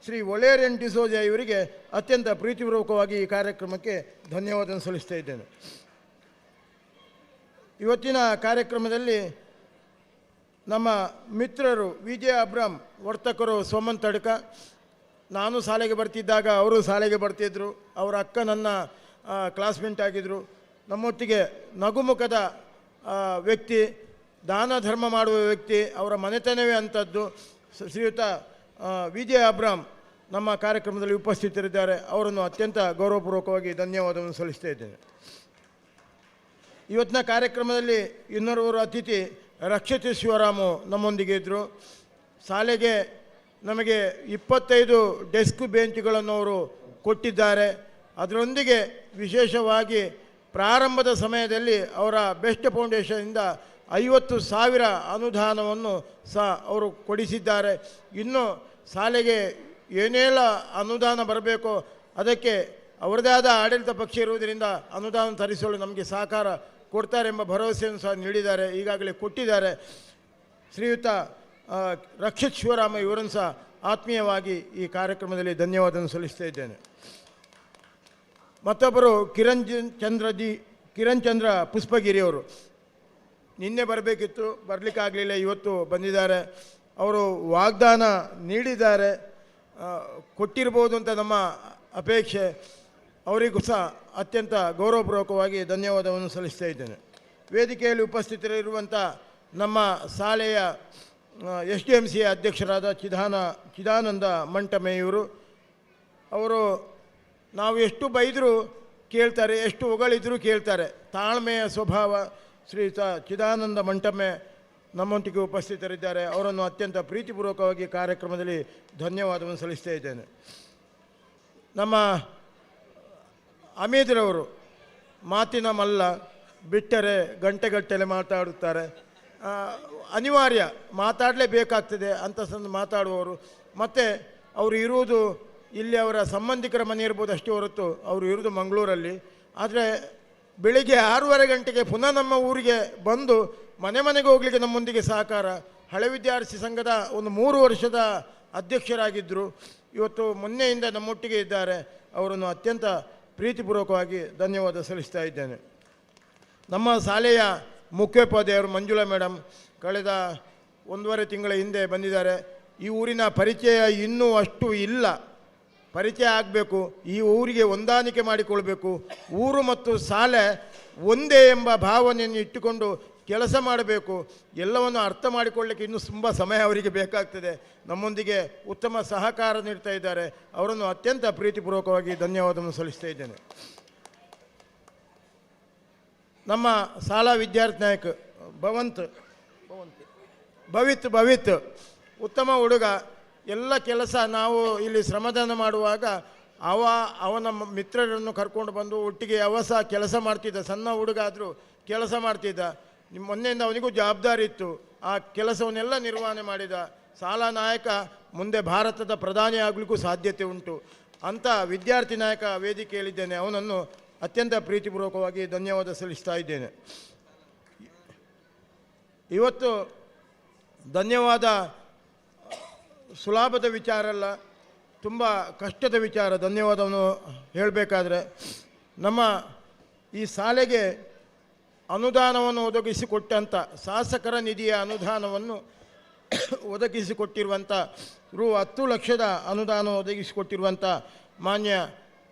ಶ್ರೀ ಒಳೇರೆನ್ ಡಿಸೋಜ ಇವರಿಗೆ ಅತ್ಯಂತ ಪ್ರೀತಿಪೂರ್ವಕವಾಗಿ ಈ ಕಾರ್ಯಕ್ರಮಕ್ಕೆ ಧನ್ಯವಾದ ಸಲ್ಲಿಸ್ತಾ ಇದ್ದೇನೆ. ಇವತ್ತಿನ ಕಾರ್ಯಕ್ರಮದಲ್ಲಿ ನಮ್ಮ ಮಿತ್ರರು ವಿಜಯ ಅಬ್ರಾಮ್, ವರ್ತಕರು ಸೋಮನ್ ತಡ್ಕ. ನಾನು ಶಾಲೆಗೆ ಬರ್ತಿದ್ದಾಗ ಅವರು ಶಾಲೆಗೆ ಬರ್ತಿದ್ದರು. ಅವರ ಅಕ್ಕ ನನ್ನ ಕ್ಲಾಸ್ಮೇಟ್ ಆಗಿದ್ದರು. ನಮ್ಮೊಟ್ಟಿಗೆ ನಗುಮುಖದ ವ್ಯಕ್ತಿ, ದಾನ ಧರ್ಮ ಮಾಡುವ ವ್ಯಕ್ತಿ, ಅವರ ಮನೆತನವೇ ಅಂಥದ್ದು. ಶ್ರೀಯುತ ವಿಜಯ ಅಬ್ರಾಮ್ ನಮ್ಮ ಕಾರ್ಯಕ್ರಮದಲ್ಲಿ ಉಪಸ್ಥಿತರಿದ್ದಾರೆ. ಅವರನ್ನು ಅತ್ಯಂತ ಗೌರವಪೂರ್ವಕವಾಗಿ ಧನ್ಯವಾದವನ್ನು ಸಲ್ಲಿಸ್ತಾ ಇದ್ದೇನೆ. ಇವತ್ತಿನ ಕಾರ್ಯಕ್ರಮದಲ್ಲಿ ಇನ್ನೋರ್ವರು ಅತಿಥಿ ರಕ್ಷಿತ್ ಶಿವರಾಮು ನಮ್ಮೊಂದಿಗೆ ಇದ್ದರು. ಶಾಲೆಗೆ ನಮಗೆ 25 ಡೆಸ್ಕ್ ಬೆಂಚ್ಗಳನ್ನು ಅವರು ಕೊಟ್ಟಿದ್ದಾರೆ. ಅದರೊಂದಿಗೆ ವಿಶೇಷವಾಗಿ ಪ್ರಾರಂಭದ ಸಮಯದಲ್ಲಿ ಅವರ ಬೆಸ್ಟ್ ಫೌಂಡೇಶನ್ನಿಂದ 50,000 ಅನುದಾನವನ್ನು ಸಹ ಅವರು ಕೊಡಿಸಿದ್ದಾರೆ. ಇನ್ನು ಶಾಲೆಗೆ ಏನೆಲ್ಲ ಅನುದಾನ ಬರಬೇಕೋ ಅದಕ್ಕೆ ಅವರದೇ ಆದ ಆಡಳಿತ ಪಕ್ಷ ಇರುವುದರಿಂದ ಅನುದಾನ ತರಿಸಲು ನಮಗೆ ಸಹಕಾರ ಕೊಡ್ತಾರೆ ಎಂಬ ಭರವಸೆಯನ್ನು ಸಹ ನೀಡಿದ್ದಾರೆ, ಈಗಾಗಲೇ ಕೊಟ್ಟಿದ್ದಾರೆ. ಶ್ರೀಯುತ ರಕ್ಷಿತ್ ಶಿವರಾಮ ಇವರನ್ನು ಸಹ ಆತ್ಮೀಯವಾಗಿ ಈ ಕಾರ್ಯಕ್ರಮದಲ್ಲಿ ಧನ್ಯವಾದವನ್ನು ಸಲ್ಲಿಸ್ತಾ ಇದ್ದೇನೆ. ಮತ್ತೊಬ್ಬರು ಕಿರಣ್ ಚಂದ್ರ ಪುಷ್ಪಗಿರಿಯವರು ನಿನ್ನೆ ಬರಬೇಕಿತ್ತು, ಬರಲಿಕ್ಕಾಗಲಿಲ್ಲ, ಇವತ್ತು ಬಂದಿದ್ದಾರೆ. ಅವರು ವಾಗ್ದಾನ ನೀಡಿದ್ದಾರೆ, ಕೊಟ್ಟಿರ್ಬೋದು ಅಂತ ನಮ್ಮ ಅಪೇಕ್ಷೆ. ಅವರಿಗೂ ಸಹ ಅತ್ಯಂತ ಗೌರವಪೂರ್ವಕವಾಗಿ ಧನ್ಯವಾದವನ್ನು ಸಲ್ಲಿಸ್ತಾ ಇದ್ದೇನೆ. ವೇದಿಕೆಯಲ್ಲಿ ಉಪಸ್ಥಿತರಿರುವಂಥ ನಮ್ಮ ಶಾಲೆಯ SDMC ಅಧ್ಯಕ್ಷರಾದ ಚಿದಾನಂದ ಮಂಟಮೆಯವರು, ಅವರು ನಾವು ಎಷ್ಟು ಬೈದರೂ ಕೇಳ್ತಾರೆ, ಎಷ್ಟು ಹೊಗಳಿದ್ರೂ ಕೇಳ್ತಾರೆ. ತಾಳ್ಮೆಯ ಸ್ವಭಾವ ಶ್ರೀಯುತ ಚಿದಾನಂದ ಮಂಟಮೆ ನಮ್ಮೊಟ್ಟಿಗೆ ಉಪಸ್ಥಿತರಿದ್ದಾರೆ. ಅವರನ್ನು ಅತ್ಯಂತ ಪ್ರೀತಿಪೂರ್ವಕವಾಗಿ ಕಾರ್ಯಕ್ರಮದಲ್ಲಿ ಧನ್ಯವಾದವನ್ನು ಸಲ್ಲಿಸ್ತಾ ಇದ್ದೇನೆ. ನಮ್ಮ ಅಮೀದ್ರವರು ಮಾತಿನ ಮಲ್ಲ, ಬಿಟ್ಟರೆ ಗಂಟೆಗಟ್ಟಲೆ ಮಾತಾಡುತ್ತಾರೆ. ಅನಿವಾರ್ಯ, ಮಾತಾಡಲೇಬೇಕಾಗ್ತದೆ ಅಂತ ಮಾತಾಡುವವರು. ಮತ್ತು ಅವರು ಇರುವುದು ಇಲ್ಲಿ ಅವರ ಸಂಬಂಧಿಕರ ಮನೆ ಇರ್ಬೋದು ಅಷ್ಟೇ ಹೊರತು ಅವರು ಇರುವುದು ಮಂಗಳೂರಲ್ಲಿ. ಆದರೆ ಬೆಳಿಗ್ಗೆ 6:30 ಗಂಟೆಗೆ ಪುನಃ ನಮ್ಮ ಊರಿಗೆ ಬಂದು ಮನೆಗೆ ಹೋಗಲಿಕ್ಕೆ ನಮ್ಮೊಂದಿಗೆ ಸಹಕಾರ. ಹಳೆ ವಿದ್ಯಾರ್ಥಿ ಸಂಘದ ಒಂದು 3 ವರ್ಷದ ಅಧ್ಯಕ್ಷರಾಗಿದ್ದರು. ಇವತ್ತು ಮೊನ್ನೆಯಿಂದ ನಮ್ಮೊಟ್ಟಿಗೆ ಇದ್ದಾರೆ. ಅವರನ್ನು ಅತ್ಯಂತ ಪ್ರೀತಿಪೂರ್ವಕವಾಗಿ ಧನ್ಯವಾದ ಸಲ್ಲಿಸ್ತಾ ಇದ್ದೇನೆ. ನಮ್ಮ ಶಾಲೆಯ ಮುಖ್ಯೋಪಾಧ್ಯಾಯರು ಮಂಜುಳಾ ಮೇಡಮ್ ಕಳೆದ 1.5 ತಿಂಗಳ ಹಿಂದೆ ಬಂದಿದ್ದಾರೆ. ಈ ಊರಿನ ಪರಿಚಯ ಇನ್ನೂ ಅಷ್ಟು ಇಲ್ಲ, ಪರಿಚಯ ಆಗಬೇಕು, ಈ ಊರಿಗೆ ಹೊಂದಾಣಿಕೆ ಮಾಡಿಕೊಳ್ಬೇಕು, ಊರು ಮತ್ತು ಶಾಲೆ ಒಂದೇ ಎಂಬ ಭಾವನೆಯನ್ನು ಇಟ್ಟುಕೊಂಡು ಕೆಲಸ ಮಾಡಬೇಕು. ಎಲ್ಲವನ್ನು ಅರ್ಥ ಮಾಡಿಕೊಳ್ಳಲಿಕ್ಕೆ ಇನ್ನೂ ತುಂಬ ಸಮಯ ಅವರಿಗೆ ಬೇಕಾಗ್ತದೆ. ನಮ್ಮೊಂದಿಗೆ ಉತ್ತಮ ಸಹಕಾರ ನೀಡ್ತಾ ಇದ್ದಾರೆ. ಅವರನ್ನು ಅತ್ಯಂತ ಪ್ರೀತಿಪೂರ್ವಕವಾಗಿ ಧನ್ಯವಾದವನ್ನು ಸಲ್ಲಿಸ್ತಾ ಇದ್ದೇನೆ. ನಮ್ಮ ಶಾಲಾ ವಿದ್ಯಾರ್ಥಿ ನಾಯಕ ಭವಿತ್ ಉತ್ತಮ ಹುಡುಗ. ಎಲ್ಲ ಕೆಲಸ ನಾವು ಇಲ್ಲಿ ಶ್ರಮದಾನ ಮಾಡುವಾಗ ಅವನ ಮಿತ್ರರನ್ನು ಕರ್ಕೊಂಡು ಬಂದು ಒಟ್ಟಿಗೆ ಸಹ ಕೆಲಸ ಮಾಡ್ತಿದ್ದ. ಸಣ್ಣ ಹುಡುಗ ಆದರೂ ಕೆಲಸ ಮಾಡ್ತಿದ್ದ. ಮೊನ್ನೆಯಿಂದ ಅವನಿಗೂ ಜವಾಬ್ದಾರಿ ಇತ್ತು. ಆ ಕೆಲಸವನ್ನೆಲ್ಲ ನಿರ್ವಹಣೆ ಮಾಡಿದ. ಶಾಲಾ ನಾಯಕ ಮುಂದೆ ಭಾರತದ ಪ್ರಧಾನಿ ಆಗಲಿಕ್ಕೂ ಸಾಧ್ಯತೆ ಉಂಟು. ಅಂಥ ವಿದ್ಯಾರ್ಥಿ ನಾಯಕ ವೇದಿಕೆಯಲ್ಲಿದ್ದೇನೆ. ಅವನನ್ನು ಅತ್ಯಂತ ಪ್ರೀತಿಪೂರ್ವಕವಾಗಿ ಧನ್ಯವಾದ ಸಲ್ಲಿಸ್ತಾ ಇದ್ದೇನೆ. ಇವತ್ತು ಧನ್ಯವಾದ ಸುಲಭದ ವಿಚಾರ ಅಲ್ಲ, ತುಂಬ ಕಷ್ಟದ ವಿಚಾರ. ಧನ್ಯವಾದವನ್ನು ಹೇಳಬೇಕಾದ್ರೆ ನಮ್ಮ ಈ ಶಾಲೆಗೆ ಅನುದಾನವನ್ನು ಒದಗಿಸಿಕೊಟ್ಟಂಥ ಶಾಸಕರ ನಿಧಿಯ ಅನುದಾನವನ್ನು ಒದಗಿಸಿಕೊಟ್ಟಿರುವಂಥ ₹10 ಲಕ್ಷದ ಅನುದಾನ ಒದಗಿಸಿಕೊಟ್ಟಿರುವಂಥ ಮಾನ್ಯ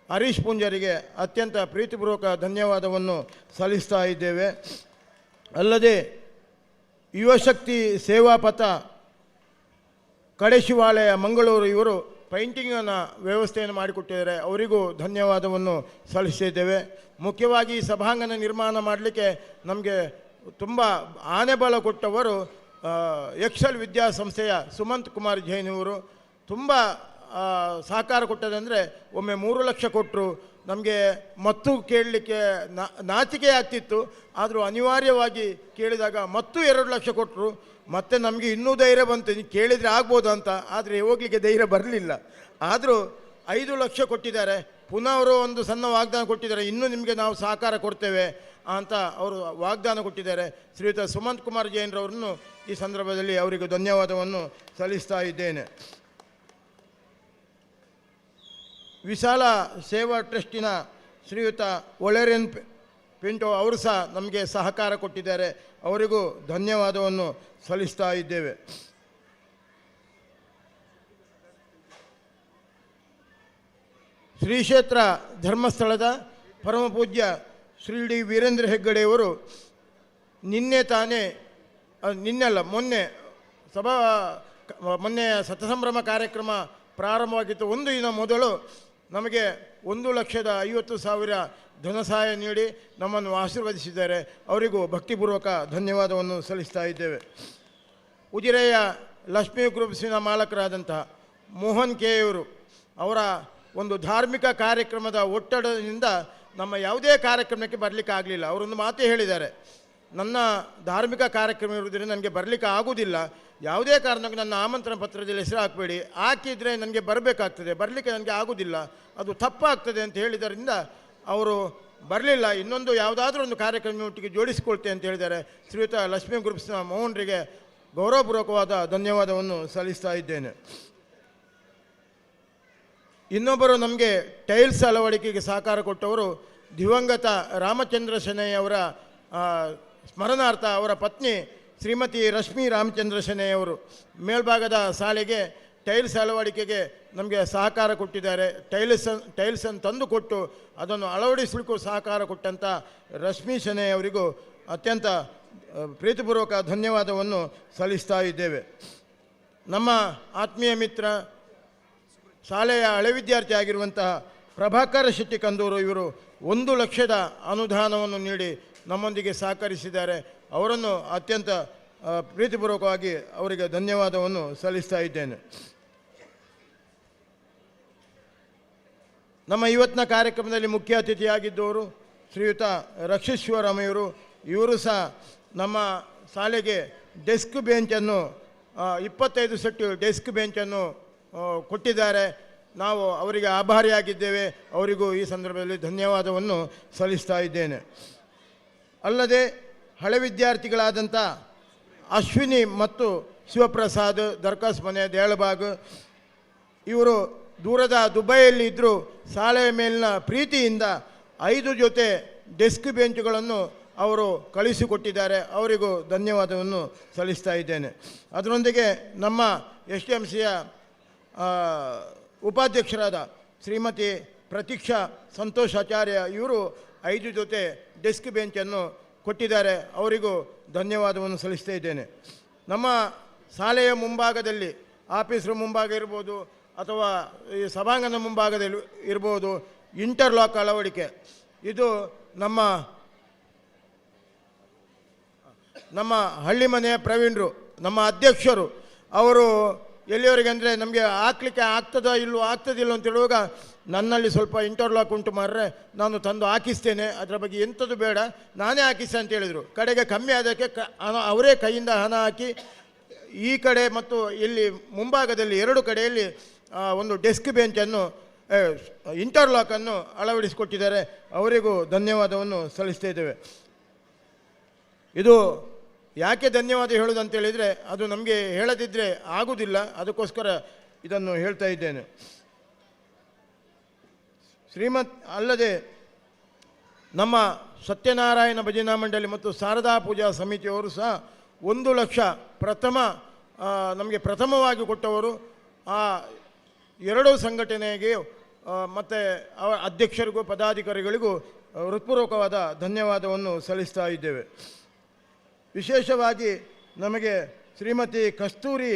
ಹರೀಶ್ ಪೂಂಜರಿಗೆ ಅತ್ಯಂತ ಪ್ರೀತಿಪೂರ್ವಕ ಧನ್ಯವಾದವನ್ನು ಸಲ್ಲಿಸ್ತಾ ಇದ್ದೇವೆ. ಅಲ್ಲದೆ ಯುವಶಕ್ತಿ ಸೇವಾಪಥ ಕಡೆಶಿವಾಲಯ ಮಂಗಳೂರು ಇವರು ಪೈಂಟಿಂಗನ್ನು ವ್ಯವಸ್ಥೆಯನ್ನು ಮಾಡಿಕೊಟ್ಟಿದ್ದಾರೆ. ಅವರಿಗೂ ಧನ್ಯವಾದವನ್ನು ಸಲ್ಲಿಸಿದ್ದೇವೆ. ಮುಖ್ಯವಾಗಿ ಈ ಸಭಾಂಗಣ ನಿರ್ಮಾಣ ಮಾಡಲಿಕ್ಕೆ ನಮಗೆ ತುಂಬ ಆನೆಬಲ ಕೊಟ್ಟವರು ಎಕ್ಸೆಲ್ ವಿದ್ಯಾಸಂಸ್ಥೆಯ ಸುಮಂತ್ ಕುಮಾರ್ ಜೈನ್ ಇವರು. ತುಂಬ ಸಹಕಾರ ಕೊಟ್ಟದಂದರೆ ಒಮ್ಮೆ 3 ಲಕ್ಷ ಕೊಟ್ಟರು. ನಮಗೆ ಮತ್ತು ಕೇಳಲಿಕ್ಕೆ ನಾಚಿಕೆ ಆಗ್ತಿತ್ತು. ಆದರೂ ಅನಿವಾರ್ಯವಾಗಿ ಕೇಳಿದಾಗ ಮತ್ತು 2 ಲಕ್ಷ ಕೊಟ್ಟರು. ಮತ್ತು ನಮಗೆ ಇನ್ನೂ ಧೈರ್ಯ ಬಂತು, ಕೇಳಿದರೆ ಆಗ್ಬೋದು ಅಂತ. ಆದರೆ ಹೋಗಲಿಕ್ಕೆ ಧೈರ್ಯ ಬರಲಿಲ್ಲ. ಆದರೂ 5 ಲಕ್ಷ ಕೊಟ್ಟಿದ್ದಾರೆ. ಪುನಃ ಅವರು ಒಂದು ಸಣ್ಣ ವಾಗ್ದಾನ ಕೊಟ್ಟಿದ್ದಾರೆ, ಇನ್ನೂ ನಿಮಗೆ ನಾವು ಸಹಕಾರ ಕೊಡ್ತೇವೆ ಅಂತ ಅವರು ವಾಗ್ದಾನ ಕೊಟ್ಟಿದ್ದಾರೆ. ಶ್ರೀಯುತ ಸುಮಂತ್ ಕುಮಾರ್ ಜೈನ್ರವರನ್ನು ಈ ಸಂದರ್ಭದಲ್ಲಿ ಅವರಿಗೆ ಧನ್ಯವಾದವನ್ನು ಸಲ್ಲಿಸ್ತಾ ಇದ್ದೇನೆ. ವಿಶಾಲ ಸೇವಾ ಟ್ರಸ್ಟಿನ ಶ್ರೀಯುತ ಒಲೆರೆನ್ ಪಿಂಟೋ ಅವರು ಸಹ ನಮಗೆ ಸಹಕಾರ ಕೊಟ್ಟಿದ್ದಾರೆ. ಅವರಿಗೂ ಧನ್ಯವಾದವನ್ನು ಸಲ್ಲಿಸ್ತಾ ಇದ್ದೇವೆ. ಶ್ರೀ ಕ್ಷೇತ್ರ ಧರ್ಮಸ್ಥಳದ ಪರಮಪೂಜ್ಯ ಶ್ರೀ ಡಿ ವೀರೇಂದ್ರ ಹೆಗ್ಗಡೆಯವರು ಮೊನ್ನೆ ಸತಸಂಭ್ರಮ ಕಾರ್ಯಕ್ರಮ ಪ್ರಾರಂಭವಾಗಿತ್ತು. 1 ದಿನ ಮೊದಲು ನಮಗೆ 1,50,000 ಧನ ಸಹಾಯ ನೀಡಿ ನಮ್ಮನ್ನು ಆಶೀರ್ವದಿಸಿದ್ದಾರೆ. ಅವರಿಗೂ ಭಕ್ತಿಪೂರ್ವಕ ಧನ್ಯವಾದವನ್ನು ಸಲ್ಲಿಸ್ತಾ ಇದ್ದೇವೆ. ಉಜಿರೆಯ ಲಕ್ಷ್ಮೀ ಗ್ರೂಪ್ಸಿನ ಮಾಲಕರಾದಂತಹ ಮೋಹನ್ ಕೆ ಅವರು ಅವರ ಒಂದು ಧಾರ್ಮಿಕ ಕಾರ್ಯಕ್ರಮದ ಒತ್ತಡದಿಂದ ನಮ್ಮ ಯಾವುದೇ ಕಾರ್ಯಕ್ರಮಕ್ಕೆ ಬರಲಿಕ್ಕೆ ಆಗಲಿಲ್ಲ. ಅವರೊಂದು ಮಾತೇ ಹೇಳಿದ್ದಾರೆ, ನನ್ನ ಧಾರ್ಮಿಕ ಕಾರ್ಯಕ್ರಮ ಇರುವುದರಿಂದ ನನಗೆ ಬರಲಿಕ್ಕೆ ಆಗುವುದಿಲ್ಲ, ಯಾವುದೇ ಕಾರಣಕ್ಕೆ ನನ್ನ ಆಮಂತ್ರಣ ಪತ್ರದಲ್ಲಿ ಹೆಸರು ಹಾಕಬೇಡಿ, ಹಾಕಿದರೆ ನನಗೆ ಬರಬೇಕಾಗ್ತದೆ, ಬರಲಿಕ್ಕೆ ನನಗೆ ಆಗುವುದಿಲ್ಲ, ಅದು ತಪ್ಪಾಗ್ತದೆ ಅಂತ ಹೇಳಿದ್ದರಿಂದ ಅವರು ಬರಲಿಲ್ಲ. ಇನ್ನೊಂದು ಯಾವುದಾದ್ರೂ ಒಂದು ಕಾರ್ಯಕ್ರಮದೊಟ್ಟಿಗೆ ಜೋಡಿಸಿಕೊಳ್ತೇನೆ ಅಂತ ಹೇಳಿದ್ದಾರೆ. ಶ್ರೀಯುತ ಲಕ್ಷ್ಮೀ ಗ್ರೂಪ್ಸ್ನ ಮೋಹನ್ರಿಗೆ ಗೌರವಪೂರ್ವಕವಾದ ಧನ್ಯವಾದವನ್ನು ಸಲ್ಲಿಸ್ತಾ ಇದ್ದೇನೆ. ಇನ್ನೊಬ್ಬರು ನಮಗೆ ಟೈಲ್ಸ್ ಅಳವಡಿಕೆಗೆ ಸಹಕಾರ ಕೊಟ್ಟವರು ದಿವಂಗತ ರಾಮಚಂದ್ರ ಶೆಣೈಯವರ ಸ್ಮರಣಾರ್ಥ ಅವರ ಪತ್ನಿ ಶ್ರೀಮತಿ ರಶ್ಮಿ ರಾಮಚಂದ್ರ ಶೆಣೈಯವರು ಮೇಲ್ಭಾಗದ ಶಾಲೆಗೆ ಟೈಲ್ಸ್ ಅಳವಡಿಕೆಗೆ ನಮಗೆ ಸಹಕಾರ ಕೊಟ್ಟಿದ್ದಾರೆ. ಟೈಲ್ಸನ್ನು ತಂದು ಕೊಟ್ಟು ಅದನ್ನು ಅಳವಡಿಸಲಿಕ್ಕೂ ಸಹಕಾರ ಕೊಟ್ಟಂಥ ರಶ್ಮಿ ಶೆಣೈಯವರಿಗೂ ಅತ್ಯಂತ ಪ್ರೀತಿಪೂರ್ವಕ ಧನ್ಯವಾದವನ್ನು ಸಲ್ಲಿಸ್ತಾ ಇದ್ದೇವೆ. ನಮ್ಮ ಆತ್ಮೀಯ ಮಿತ್ರ ಶಾಲೆಯ ಹಳೆ ವಿದ್ಯಾರ್ಥಿ ಆಗಿರುವಂತಹ ಪ್ರಭಾಕರ ಶೆಟ್ಟಿ ಕಂದೂರು ಇವರು 1 ಲಕ್ಷದ ಅನುದಾನವನ್ನು ನೀಡಿ ನಮ್ಮೊಂದಿಗೆ ಸಹಕರಿಸಿದ್ದಾರೆ. ಅವರನ್ನು ಅತ್ಯಂತ ಪ್ರೀತಿಪೂರ್ವಕವಾಗಿ ಅವರಿಗೆ ಧನ್ಯವಾದವನ್ನು ಸಲ್ಲಿಸ್ತಾ ಇದ್ದೇನೆ. ನಮ್ಮ ಇವತ್ತಿನ ಕಾರ್ಯಕ್ರಮದಲ್ಲಿ ಮುಖ್ಯ ಅತಿಥಿಯಾಗಿದ್ದವರು ಶ್ರೀಯುತ ರಕ್ಷಿಶ್ವರಾಮಯ್ಯವರು. ಇವರು ಸಹ ನಮ್ಮ ಶಾಲೆಗೆ ಡೆಸ್ಕ್ ಬೆಂಚನ್ನು 25 ಸೆಟ್ ಡೆಸ್ಕ್ ಬೆಂಚನ್ನು ಕೊಟ್ಟಿದ್ದಾರೆ. ನಾವು ಅವರಿಗೆ ಆಭಾರಿಯಾಗಿದ್ದೇವೆ. ಅವರಿಗೂ ಈ ಸಂದರ್ಭದಲ್ಲಿ ಧನ್ಯವಾದವನ್ನು ಸಲ್ಲಿಸ್ತಾ ಇದ್ದೇನೆ. ಅಲ್ಲದೆ ಹಳೆ ವಿದ್ಯಾರ್ಥಿಗಳಾದಂಥ ಅಶ್ವಿನಿ ಮತ್ತು ಶಿವಪ್ರಸಾದ್ ದರ್ಕಾಸ್ ಮನೆ ದೇಳಬಾಗ್ ಇವರು ದೂರದ ದುಬೈಯಲ್ಲಿ ಇದ್ದರೂ ಶಾಲೆಯ ಮೇಲಿನ ಪ್ರೀತಿಯಿಂದ 5 ಜೊತೆ ಡೆಸ್ಕ್ ಬೆಂಚುಗಳನ್ನು ಅವರು ಕಳಿಸಿಕೊಟ್ಟಿದ್ದಾರೆ. ಅವರಿಗೂ ಧನ್ಯವಾದವನ್ನು ಸಲ್ಲಿಸ್ತಾ ಇದ್ದೇನೆ. ಅದರೊಂದಿಗೆ ನಮ್ಮ STMCಯ ಉಪಾಧ್ಯಕ್ಷರಾದ ಶ್ರೀಮತಿ ಪ್ರತೀಕ್ಷಾ ಸಂತೋಷ್ ಆಚಾರ್ಯ ಇವರು 5 ಜೊತೆ ಡೆಸ್ಕ್ ಬೆಂಚನ್ನು ಕೊಟ್ಟಿದ್ದಾರೆ. ಅವರಿಗೂ ಧನ್ಯವಾದವನ್ನು ಸಲ್ಲಿಸ್ತಾ ಇದ್ದೇನೆ. ನಮ್ಮ ಶಾಲೆಯ ಮುಂಭಾಗದಲ್ಲಿ ಆಫೀಸ್ರ ಮುಂಭಾಗ ಇರ್ಬೋದು ಅಥವಾ ಈ ಸಭಾಂಗಣ ಮುಂಭಾಗದಲ್ಲಿ ಇರ್ಬೋದು ಇಂಟರ್ಲಾಕ್ ಅಳವಡಿಕೆ ಇದು ನಮ್ಮ ಹಳ್ಳಿ ಮನೆಯ ಪ್ರವೀಣರು ನಮ್ಮ ಅಧ್ಯಕ್ಷರು ಅವರು ಎಲ್ಲಿಯವರೆಗೆ ಅಂದರೆ ನಮಗೆ ಹಾಕ್ಲಿಕ್ಕೆ ಆಗ್ತದೋ ಆಗ್ತದಿಲ್ಲ ಅಂತ ಹೇಳುವಾಗ ನನ್ನಲ್ಲಿ ಸ್ವಲ್ಪ ಇಂಟರ್ಲಾಕ್ ಉಂಟು ಮಾರ್ರೆ ನಾನು ತಂದು ಹಾಕಿಸ್ತೇನೆ, ಅದರ ಬಗ್ಗೆ ಎಂಥದ್ದು ಬೇಡ ನಾನೇ ಹಾಕಿಸ್ತೇನೆ ಅಂತ ಹೇಳಿದರು. ಕಡೆಗೆ ಕಮ್ಮಿ ಆದಕ್ಕೆ ಅವರೇ ಕೈಯಿಂದ ಹಣ ಹಾಕಿ ಈ ಕಡೆ ಮತ್ತು ಇಲ್ಲಿ ಮುಂಭಾಗದಲ್ಲಿ 2 ಕಡೆಯಲ್ಲಿ ಒಂದು ಡೆಸ್ಕ್ ಬೆಂಚನ್ನು ಇಂಟರ್ಲಾಕನ್ನು ಅಳವಡಿಸಿಕೊಟ್ಟಿದ್ದಾರೆ. ಅವರಿಗೂ ಧನ್ಯವಾದವನ್ನು ಸಲ್ಲಿಸ್ತಾ ಇದ್ದೇವೆ. ಇದು ಯಾಕೆ ಧನ್ಯವಾದ ಹೇಳೋದಂತೇಳಿದರೆ ಅದು ನಮಗೆ ಹೇಳದಿದ್ದರೆ ಆಗುವುದಿಲ್ಲ, ಅದಕ್ಕೋಸ್ಕರ ಇದನ್ನು ಹೇಳ್ತಾ ಇದ್ದೇನೆ. ಅಲ್ಲದೆ ನಮ್ಮ ಸತ್ಯನಾರಾಯಣ ಭಜನಾ ಮಂಡಳಿ ಮತ್ತು ಶಾರದಾ ಪೂಜಾ ಸಮಿತಿಯವರು ಸಹ 1 ಲಕ್ಷ ನಮಗೆ ಪ್ರಥಮವಾಗಿ ಕೊಟ್ಟವರು. ಆ 2 ಸಂಘಟನೆಗೆ ಮತ್ತು ಅವರ ಅಧ್ಯಕ್ಷರಿಗೂ ಪದಾಧಿಕಾರಿಗಳಿಗೂ ಹೃತ್ಪೂರ್ವಕವಾದ ಧನ್ಯವಾದವನ್ನು ಸಲ್ಲಿಸ್ತಾ ಇದ್ದೇವೆ. ವಿಶೇಷವಾಗಿ ನಮಗೆ ಶ್ರೀಮತಿ ಕಸ್ತೂರಿ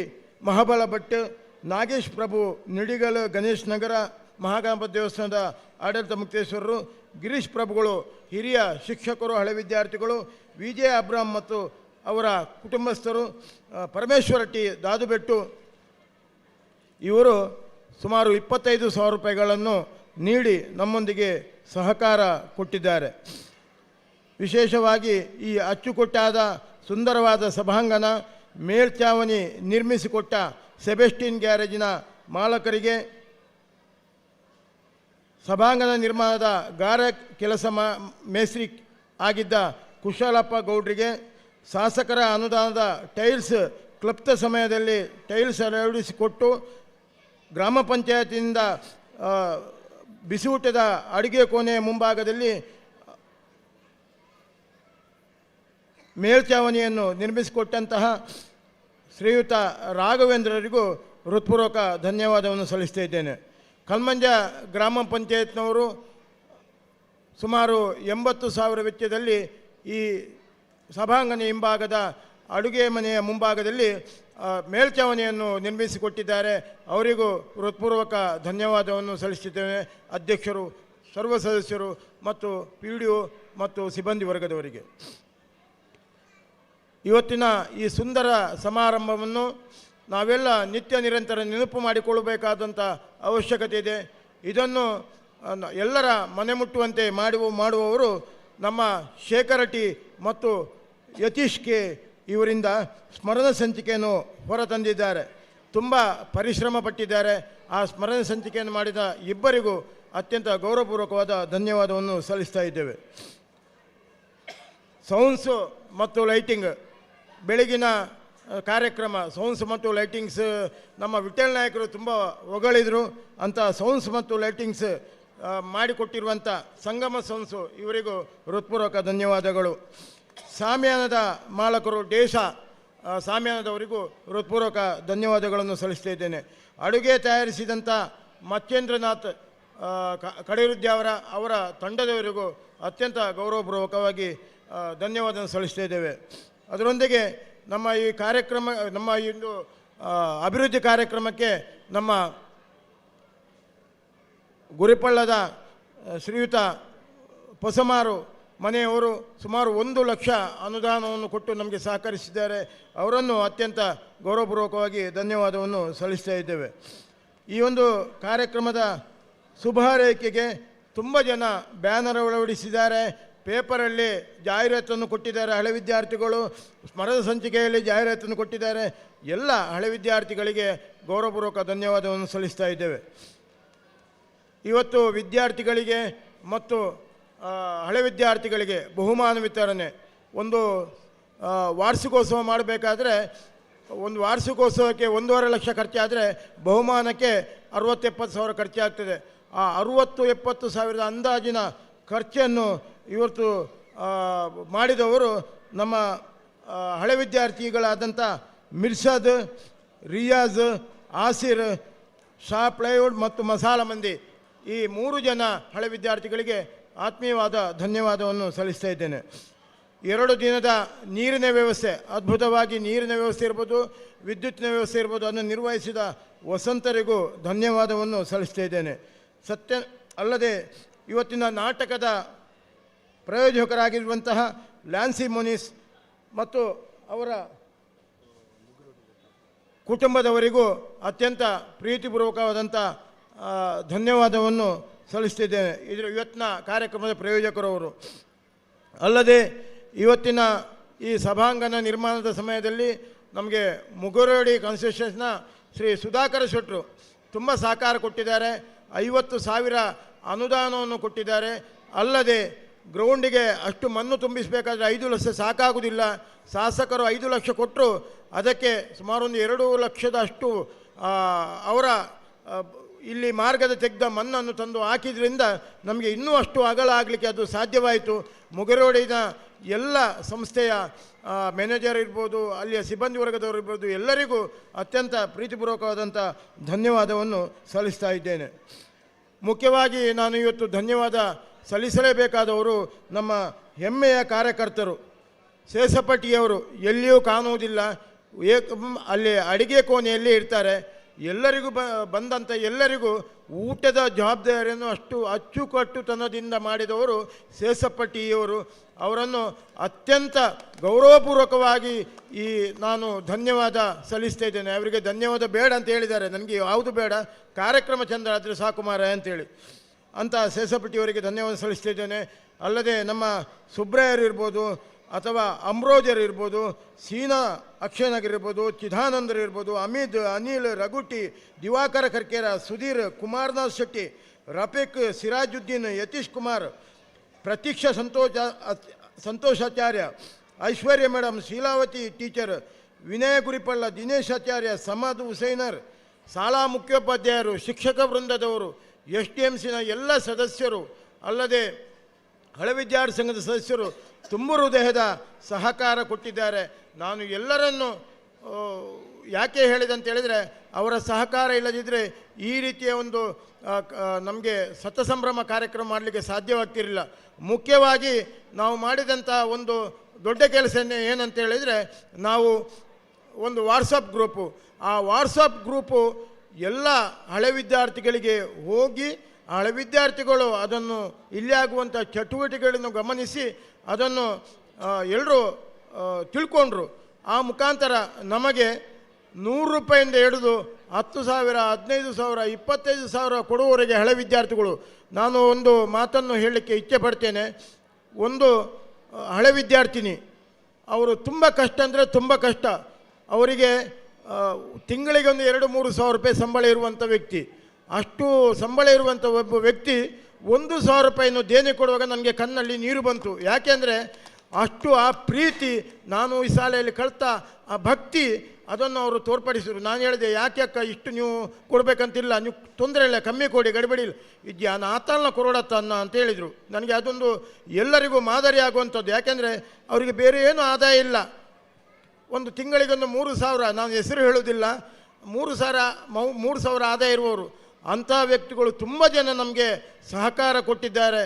ಮಹಾಬಲ ಭಟ್, ನಾಗೇಶ್ ಪ್ರಭು ನಿಡಿಗಲ್, ಗಣೇಶ್ ನಗರ ಮಹಾಗಣಪತಿ ದೇವಸ್ಥಾನದ ಆಡಳಿತ ಮುಕ್ತೇಶ್ವರರು, ಗಿರೀಶ್ ಪ್ರಭುಗಳು ಹಿರಿಯ ಶಿಕ್ಷಕರು, ಹಳೆ ವಿದ್ಯಾರ್ಥಿಗಳು, ವಿಜಯ ಅಬ್ರಾಮ್ ಮತ್ತು ಅವರ ಕುಟುಂಬಸ್ಥರು, ಪರಮೇಶ್ವರ ಟಿ ದಾದುಬೆಟ್ಟು ಇವರು ಸುಮಾರು 25,000 ರೂಪಾಯಿಗಳನ್ನು ನೀಡಿ ನಮ್ಮೊಂದಿಗೆ ಸಹಕಾರ ಕೊಟ್ಟಿದ್ದಾರೆ. ವಿಶೇಷವಾಗಿ ಈ ಅಚ್ಚುಕಟ್ಟಾದ ಸುಂದರವಾದ ಸಭಾಂಗಣ ಮೇಲ್ಚಾವಣಿ ನಿರ್ಮಿಸಿಕೊಟ್ಟ ಸೆಬೆಸ್ಟಿನ್ ಗ್ಯಾರೇಜಿನ ಮಾಲಕರಿಗೆ, ಸಭಾಂಗಣ ನಿರ್ಮಾಣದ ಗಾರ ಕೆಲಸ ಮೇಸ್ತ್ರಿ ಆಗಿದ್ದ ಕುಶಾಲಪ್ಪ ಗೌಡ್ರಿಗೆ, ಶಾಸಕರ ಅನುದಾನದ ಟೈಲ್ಸ್ ಕ್ಲಪ್ತ ಸಮಯದಲ್ಲಿ ಟೈಲ್ಸ್ ಅಳವಡಿಸಿಕೊಟ್ಟು ಗ್ರಾಮ ಪಂಚಾಯತಿನಿಂದ ಬಿಸಿಯೂಟದ ಅಡುಗೆ ಕೋಣೆಯ ಮುಂಭಾಗದಲ್ಲಿ ಮೇಲ್ಚಾವಣಿಯನ್ನು ನಿರ್ಮಿಸಿಕೊಟ್ಟಂತಹ ಶ್ರೀಯುತ ರಾಘವೇಂದ್ರರಿಗೂ ಹೃತ್ಪೂರ್ವಕ ಧನ್ಯವಾದವನ್ನು ಸಲ್ಲಿಸ್ತಾ ಇದ್ದೇನೆ. ಕಲ್ಮಂಜ ಗ್ರಾಮ ಪಂಚಾಯತ್ನವರು ಸುಮಾರು 80,000 ವೆಚ್ಚದಲ್ಲಿ ಈ ಸಭಾಂಗಣ ಹಿಂಭಾಗದ ಅಡುಗೆ ಮನೆಯ ಮುಂಭಾಗದಲ್ಲಿ ಮೇಲ್ಚಾವಣಿಯನ್ನು ನಿರ್ಮಿಸಿಕೊಟ್ಟಿದ್ದಾರೆ. ಅವರಿಗೂ ಹೃತ್ಪೂರ್ವಕ ಧನ್ಯವಾದವನ್ನು ಸಲ್ಲಿಸುತ್ತೇವೆ. ಅಧ್ಯಕ್ಷರು, ಸರ್ವ ಸದಸ್ಯರು ಮತ್ತು PDO ಮತ್ತು ಸಿಬ್ಬಂದಿ ವರ್ಗದವರಿಗೆ. ಇವತ್ತಿನ ಈ ಸುಂದರ ಸಮಾರಂಭವನ್ನು ನಾವೆಲ್ಲ ನಿತ್ಯ ನಿರಂತರ ನೆನಪು ಮಾಡಿಕೊಳ್ಳಬೇಕಾದಂಥ ಅವಶ್ಯಕತೆ ಇದೆ. ಇದನ್ನು ಎಲ್ಲರ ಮನೆ ಮುಟ್ಟುವಂತೆ ಮಾಡುವವರು ನಮ್ಮ ಶೇಖರ ಟಿ ಮತ್ತು ಯತೀಶ್ ಕೆ ಇವರಿಂದ ಸ್ಮರಣ ಸಂಚಿಕೆಯನ್ನು ಹೊರತಂದಿದ್ದಾರೆ. ತುಂಬ ಪರಿಶ್ರಮ ಪಟ್ಟಿದ್ದಾರೆ. ಆ ಸ್ಮರಣ ಸಂಚಿಕೆಯನ್ನು ಮಾಡಿದ ಇಬ್ಬರಿಗೂ ಅತ್ಯಂತ ಗೌರವಪೂರ್ವಕವಾದ ಧನ್ಯವಾದವನ್ನು ಸಲ್ಲಿಸ್ತಾ ಇದ್ದೇವೆ. ಸೌಂಡ್ಸು ಮತ್ತು ಲೈಟಿಂಗ್ ಬೆಳಗಿನ ಕಾರ್ಯಕ್ರಮ ಸೌಂಡ್ಸ್ ಮತ್ತು ಲೈಟಿಂಗ್ಸ್ ನಮ್ಮ ವಿಠಲ್ ನಾಯಕರು ತುಂಬ ಹೊಗಳಿದರು. ಅಂಥ ಸೌಂಡ್ಸ್ ಮತ್ತು ಲೈಟಿಂಗ್ಸ್ ಮಾಡಿಕೊಟ್ಟಿರುವಂಥ ಸಂಗಮ ಸೌಂಡ್ಸು ಇವರಿಗೂ ಹೃತ್ಪೂರ್ವಕ ಧನ್ಯವಾದಗಳು. ಸಾಮ್ಯಾನದ ಮಾಲಕರು ದೇಶ ಸಾಮ್ಯಾನದವರಿಗೂ ಹೃತ್ಪೂರ್ವಕ ಧನ್ಯವಾದಗಳನ್ನು ಸಲ್ಲಿಸ್ತಾ ಇದ್ದೇನೆ. ಅಡುಗೆ ತಯಾರಿಸಿದಂಥ ಮಚ್ಚೇಂದ್ರನಾಥ್ ಕಡೇರುದ್ಯ ಅವರ ತಂಡದವರಿಗೂ ಅತ್ಯಂತ ಗೌರವಪೂರ್ವಕವಾಗಿ ಧನ್ಯವಾದ ಸಲ್ಲಿಸ್ತಾ ಇದ್ದೇವೆ. ಅದರೊಂದಿಗೆ ನಮ್ಮ ಈ ಕಾರ್ಯಕ್ರಮ, ನಮ್ಮ ಈ ಒಂದು ಅಭಿವೃದ್ಧಿ ಕಾರ್ಯಕ್ರಮಕ್ಕೆ ನಮ್ಮ ಗುರಿಪಳ್ಳದ ಶ್ರೀಯುತ ಪೊಸಮಾರು ಮನೆಯವರು ಸುಮಾರು 1 ಲಕ್ಷ ಅನುದಾನವನ್ನು ಕೊಟ್ಟು ನಮಗೆ ಸಹಕರಿಸಿದ್ದಾರೆ. ಅವರನ್ನು ಅತ್ಯಂತ ಗೌರವಪೂರ್ವಕವಾಗಿ ಧನ್ಯವಾದವನ್ನು ಸಲ್ಲಿಸ್ತಾ ಇದ್ದೇವೆ. ಈ ಒಂದು ಕಾರ್ಯಕ್ರಮದ ಶುಭ ಹಾರೈಕೆಗೆ ತುಂಬ ಜನ ಬ್ಯಾನರ್ ಅಳವಡಿಸಿದ್ದಾರೆ, ಪೇಪರಲ್ಲಿ ಜಾಹೀರಾತನ್ನು ಕೊಟ್ಟಿದ್ದಾರೆ, ಹಳೆ ವಿದ್ಯಾರ್ಥಿಗಳು ಸ್ಮರಣ ಸಂಚಿಕೆಯಲ್ಲಿ ಜಾಹೀರಾತನ್ನು ಕೊಟ್ಟಿದ್ದಾರೆ. ಎಲ್ಲ ಹಳೆ ವಿದ್ಯಾರ್ಥಿಗಳಿಗೆ ಗೌರವಪೂರ್ವಕ ಧನ್ಯವಾದವನ್ನು ಸಲ್ಲಿಸ್ತಾ ಇದ್ದೇವೆ. ಇವತ್ತು ವಿದ್ಯಾರ್ಥಿಗಳಿಗೆ ಮತ್ತು ಹಳೆ ವಿದ್ಯಾರ್ಥಿಗಳಿಗೆ ಬಹುಮಾನ ವಿತರಣೆ, ಒಂದು ವಾರ್ಷಿಕೋತ್ಸವ ಮಾಡಬೇಕಾದ್ರೆ ಒಂದು ವಾರ್ಷಿಕೋತ್ಸವಕ್ಕೆ 1.5 ಲಕ್ಷ ಖರ್ಚಾದರೆ ಬಹುಮಾನಕ್ಕೆ 60-70 ಸಾವಿರ ಖರ್ಚಾಗ್ತದೆ. ಆ 60-70 ಸಾವಿರದ ಅಂದಾಜಿನ ಖರ್ಚನ್ನು ಇವತ್ತು ಮಾಡಿದವರು ನಮ್ಮ ಹಳೆ ವಿದ್ಯಾರ್ಥಿಗಳಾದಂಥ ಮಿರ್ಷದ್, ರಿಯಾಜ್, ಆಸಿರ್, ಶಾ ಪ್ಲೈವುಡ್ ಮತ್ತು ಮಸಾಲ ಮಂದಿ, ಈ 3 ಜನ ಹಳೆ ವಿದ್ಯಾರ್ಥಿಗಳಿಗೆ ಆತ್ಮೀಯವಾದ ಧನ್ಯವಾದವನ್ನು ಸಲ್ಲಿಸ್ತಾ ಇದ್ದೇನೆ. 2 ದಿನದ ನೀರಿನ ವ್ಯವಸ್ಥೆ, ಅದ್ಭುತವಾಗಿ ನೀರಿನ ವ್ಯವಸ್ಥೆ ಇರ್ಬೋದು, ವಿದ್ಯುತ್ತಿನ ವ್ಯವಸ್ಥೆ ಇರ್ಬೋದು, ಅದನ್ನು ನಿರ್ವಹಿಸಿದ ವಸಂತರಿಗೂ ಧನ್ಯವಾದವನ್ನು ಸಲ್ಲಿಸ್ತಾ ಇದ್ದೇನೆ. ಅಲ್ಲದೆ ಇವತ್ತಿನ ನಾಟಕದ ಪ್ರಾಯೋಜಕರಾಗಿರುವಂತಹ ಲ್ಯಾನ್ಸಿ ಮೊನಿಸ್ ಮತ್ತು ಅವರ ಕುಟುಂಬದವರಿಗೂ ಅತ್ಯಂತ ಪ್ರೀತಿಪೂರ್ವಕವಾದಂಥ ಧನ್ಯವಾದವನ್ನು ಸಲ್ಲಿಸ್ತಿದ್ದೇನೆ. ಇವತ್ತಿನ ಕಾರ್ಯಕ್ರಮದ ಪ್ರಾಯೋಜಕರವರು. ಅಲ್ಲದೆ ಇವತ್ತಿನ ಈ ಸಭಾಂಗಣ ನಿರ್ಮಾಣದ ಸಮಯದಲ್ಲಿ ನಮಗೆ ಮುಗುರೋಡಿ ಕಾನ್ಸ್ಟಿಟ್ಯೂಷನ್ನ ಶ್ರೀ ಸುಧಾಕರ ಶೆಟ್ಟರು ತುಂಬ ಸಹಕಾರ ಕೊಟ್ಟಿದ್ದಾರೆ. 50,000 ಅನುದಾನವನ್ನು ಕೊಟ್ಟಿದ್ದಾರೆ. ಅಲ್ಲದೆ ಗ್ರೌಂಡಿಗೆ ಅಷ್ಟು ಮಣ್ಣು ತುಂಬಿಸಬೇಕಾದ್ರೆ 5 ಲಕ್ಷ ಸಾಕಾಗುವುದಿಲ್ಲ. ಶಾಸಕರು 5 ಲಕ್ಷ ಕೊಟ್ಟರು, ಅದಕ್ಕೆ ಸುಮಾರು ಒಂದು 2 ಲಕ್ಷದಷ್ಟು ಅವರ ಇಲ್ಲಿ ಮಾರ್ಗದ ತೆಗೆದ ಮಣ್ಣನ್ನು ತಂದು ಹಾಕಿದ್ರಿಂದ ನಮಗೆ ಇನ್ನೂ ಅಷ್ಟು ಅಗಲ ಆಗಲಿಕ್ಕೆ ಅದು ಸಾಧ್ಯವಾಯಿತು. ಮುಗರೋಡಿನ ಎಲ್ಲ ಸಂಸ್ಥೆಯ ಮ್ಯಾನೇಜರ್ ಇರ್ಬೋದು, ಅಲ್ಲಿಯ ಸಿಬ್ಬಂದಿ ವರ್ಗದವರು ಇರ್ಬೋದು, ಎಲ್ಲರಿಗೂ ಅತ್ಯಂತ ಪ್ರೀತಿಪೂರ್ವಕವಾದಂಥ ಧನ್ಯವಾದವನ್ನು ಸಲ್ಲಿಸ್ತಾ ಇದ್ದೇನೆ. ಮುಖ್ಯವಾಗಿ ನಾನು ಇವತ್ತು ಧನ್ಯವಾದ ಸಲ್ಲಿಸಲೇಬೇಕಾದವರು ನಮ್ಮ ಹೆಮ್ಮೆಯ ಕಾರ್ಯಕರ್ತರು. ಶೇಷಪಟ್ಟಿಯವರು ಎಲ್ಲಿಯೂ ಕಾಣುವುದಿಲ್ಲ, ಅಲ್ಲಿ ಅಡಿಗೆ ಕೋಣೆಯಲ್ಲಿ ಇರ್ತಾರೆ. ಎಲ್ಲರಿಗೂ ಬಂದಂಥ ಎಲ್ಲರಿಗೂ ಊಟದ ಜವಾಬ್ದಾರಿಯನ್ನು ಅಷ್ಟು ಅಚ್ಚುಕಟ್ಟುತನದಿಂದ ಮಾಡಿದವರು ಶೇಷಪಟ್ಟಿಯವರು. ಅವರನ್ನು ಅತ್ಯಂತ ಗೌರವಪೂರ್ವಕವಾಗಿ ನಾನು ಧನ್ಯವಾದ ಸಲ್ಲಿಸ್ತಾ ಇದ್ದೇನೆ. ಅವರಿಗೆ ಧನ್ಯವಾದ ಬೇಡ ಅಂತ ಹೇಳಿದ್ದಾರೆ, ನನಗೆ ಯಾವುದು ಬೇಡ, ಕಾರ್ಯಕ್ರಮ ಚಂದ ಆದರೆ ಸಾಕು ಮಾರಾಯ ಅಂತೇಳಿ. ಅಂತ ಶೇಷಪಟ್ಟಿಯವರಿಗೆ ಧನ್ಯವಾದ ಸಲ್ಲಿಸ್ತಾ ಇದ್ದೇನೆ. ಅಲ್ಲದೆ ನಮ್ಮ ಸುಬ್ರಾಯರು ಇರ್ಬೋದು, ಅಥವಾ ಅಮ್ರೋಜರ್ ಇರ್ಬೋದು, ಸೀನಾ ಅಕ್ಷಯನಗರ್ ಇರ್ಬೋದು, ಚಿದಾನಂದರು ಇರ್ಬೋದು, ಅಮಿತ್, ಅನಿಲ್, ರಘುಟಿ, ದಿವಾಕರ ಕರ್ಕೇರ, ಸುಧೀರ್, ಕುಮಾರನಾಥ್ ಶೆಟ್ಟಿ, ರಫೀಕ್, ಸಿರಾಜುದ್ದೀನ್, ಯತೀಶ್ ಕುಮಾರ್, ಪ್ರತೀಕ್ಷಾ ಸಂತೋಷಾಚಾರ್ಯ, ಐಶ್ವರ್ಯ ಮೇಡಮ್, ಶೀಲಾವತಿ ಟೀಚರ್, ವಿನಯ ಗುರಿಪಳ್ಳ, ದಿನೇಶ್ ಆಚಾರ್ಯ, ಸಮದ್ ಹುಸೈನರ್, ಶಾಲಾ ಮುಖ್ಯೋಪಾಧ್ಯಾಯರು, ಶಿಕ್ಷಕ ವೃಂದದವರು, SDMCನ ಎಲ್ಲ ಸದಸ್ಯರು, ಅಲ್ಲದೆ ಹಳೆ ವಿದ್ಯಾರ್ಥಿ ಸಂಘದ ಸದಸ್ಯರು ತುಂಬ ಹೃದಯದ ಸಹಕಾರ ಕೊಟ್ಟಿದ್ದಾರೆ. ನಾನು ಎಲ್ಲರನ್ನು ಯಾಕೆ ಹೇಳಿದಂತ ಹೇಳಿದರೆ, ಅವರ ಸಹಕಾರ ಇಲ್ಲದಿದ್ದರೆ ಈ ರೀತಿಯ ಒಂದು ನಮಗೆ ಸತಸಂಭ್ರಮ ಕಾರ್ಯಕ್ರಮ ಮಾಡಲಿಕ್ಕೆ ಸಾಧ್ಯವಾಗ್ತಿರಲಿಲ್ಲ. ಮುಖ್ಯವಾಗಿ ನಾವು ಮಾಡಿದಂಥ ಒಂದು ದೊಡ್ಡ ಕೆಲಸ ಏನಂತ ಹೇಳಿದರೆ, ನಾವು ಒಂದು ವಾಟ್ಸಪ್ ಗ್ರೂಪು, ಆ ವಾಟ್ಸಪ್ ಗ್ರೂಪು ಎಲ್ಲ ಹಳೆ ವಿದ್ಯಾರ್ಥಿಗಳಿಗೆ ಹೋಗಿ ಹಳೆ ವಿದ್ಯಾರ್ಥಿಗಳು ಅದನ್ನು ಇಲ್ಲಿ ಆಗುವಂಥ ಚಟುವಟಿಕೆಗಳನ್ನು ಗಮನಿಸಿ ಅದನ್ನು ಎಲ್ಲರೂ ತಿಳ್ಕೊಂಡ್ರು. ಆ ಮುಖಾಂತರ ನಮಗೆ 100 ರೂಪಾಯಿಂದ ಹಿಡಿದು 10,000, 15,000, 25,000 ಕೊಡುವವರೆಗೆ ಹಳೆ ವಿದ್ಯಾರ್ಥಿಗಳು. ನಾನು ಒಂದು ಮಾತನ್ನು ಹೇಳಲಿಕ್ಕೆ ಇಚ್ಛೆ ಪಡ್ತೇನೆ. ಒಂದು ಹಳೆ ವಿದ್ಯಾರ್ಥಿನಿ, ಅವರು ತುಂಬ ಕಷ್ಟ ಅಂದರೆ ತುಂಬ ಕಷ್ಟ. ಅವರಿಗೆ ತಿಂಗಳಿಗೆ ಒಂದು 2-3 ಸಾವಿರ ರೂಪಾಯಿ ಸಂಬಳ ಇರುವಂಥ ವ್ಯಕ್ತಿ. ಅಷ್ಟು ಸಂಬಳ ಇರುವಂಥ ಒಬ್ಬ ವ್ಯಕ್ತಿ 1,000 ರೂಪಾಯಿಯನ್ನು ದೇಣಿ ಕೊಡುವಾಗ ನನಗೆ ಕಣ್ಣಲ್ಲಿ ನೀರು ಬಂತು. ಯಾಕೆಂದರೆ ಅಷ್ಟು ಆ ಪ್ರೀತಿ, ನಾನು ಈ ಶಾಲೆಯಲ್ಲಿ ಕಲಿತ ಆ ಭಕ್ತಿ, ಅದನ್ನು ಅವರು ತೋರ್ಪಡಿಸಿದರು. ನಾನು ಹೇಳಿದೆ, ಯಾಕೆ ಅಕ್ಕ ಇಷ್ಟು ನೀವು ಕೊಡಬೇಕಂತಿಲ್ಲ, ನೀವು ತೊಂದರೆ ಇಲ್ಲ, ಕಮ್ಮಿ ಕೊಡಿ, ಗಡಿಬಿಡಿ ಇಲ್ಲ, ಇದೆಯಾ ಆತನ ಕೊರೋಡತ್ತನ್ನ ಅಂತ ಹೇಳಿದರು. ನನಗೆ ಅದೊಂದು ಎಲ್ಲರಿಗೂ ಮಾದರಿ ಆಗುವಂಥದ್ದು. ಯಾಕೆಂದರೆ ಅವರಿಗೆ ಬೇರೆ ಏನೂ ಆದಾಯ ಇಲ್ಲ. ಒಂದು ತಿಂಗಳಿಗೊಂದು 3,000, ನಾನು ಹೆಸರು ಹೇಳೋದಿಲ್ಲ, 3,000 ಆದಾಯ ಇರುವವರು. ಅಂಥ ವ್ಯಕ್ತಿಗಳು ತುಂಬ ಜನ ನಮಗೆ ಸಹಕಾರ ಕೊಟ್ಟಿದ್ದಾರೆ.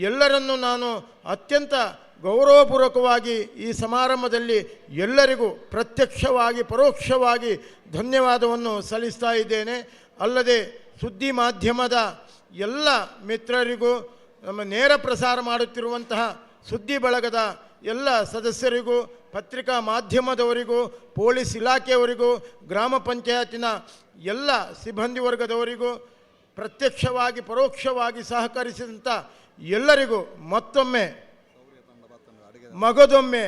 ಎಲ್ಲರನ್ನೂ ನಾನು ಅತ್ಯಂತ ಗೌರವಪೂರ್ವಕವಾಗಿ ಈ ಸಮಾರಂಭದಲ್ಲಿ ಎಲ್ಲರಿಗೂ ಪ್ರತ್ಯಕ್ಷವಾಗಿ ಪರೋಕ್ಷವಾಗಿ ಧನ್ಯವಾದವನ್ನು ಸಲ್ಲಿಸ್ತಾ ಇದ್ದೇನೆ. ಅಲ್ಲದೆ ಸುದ್ದಿ ಮಾಧ್ಯಮದ ಎಲ್ಲ ಮಿತ್ರರಿಗೂ, ನಮ್ಮ ನೇರ ಪ್ರಸಾರ ಮಾಡುತ್ತಿರುವಂತಹ ಸುದ್ದಿ ಬಳಗದ ಎಲ್ಲ ಸದಸ್ಯರಿಗೂ, ಪತ್ರಿಕಾ ಮಾಧ್ಯಮದವರಿಗೂ, ಪೊಲೀಸ್ ಇಲಾಖೆಯವರಿಗೂ, ಗ್ರಾಮ ಪಂಚಾಯತಿನ ಎಲ್ಲ ಸಿಬ್ಬಂದಿ ವರ್ಗದವರಿಗೂ, ಪ್ರತ್ಯಕ್ಷವಾಗಿ ಪರೋಕ್ಷವಾಗಿ ಸಹಕರಿಸಿದಂಥ ಎಲ್ಲರಿಗೂ ಮತ್ತೊಮ್ಮೆ ಮಗದೊಮ್ಮೆ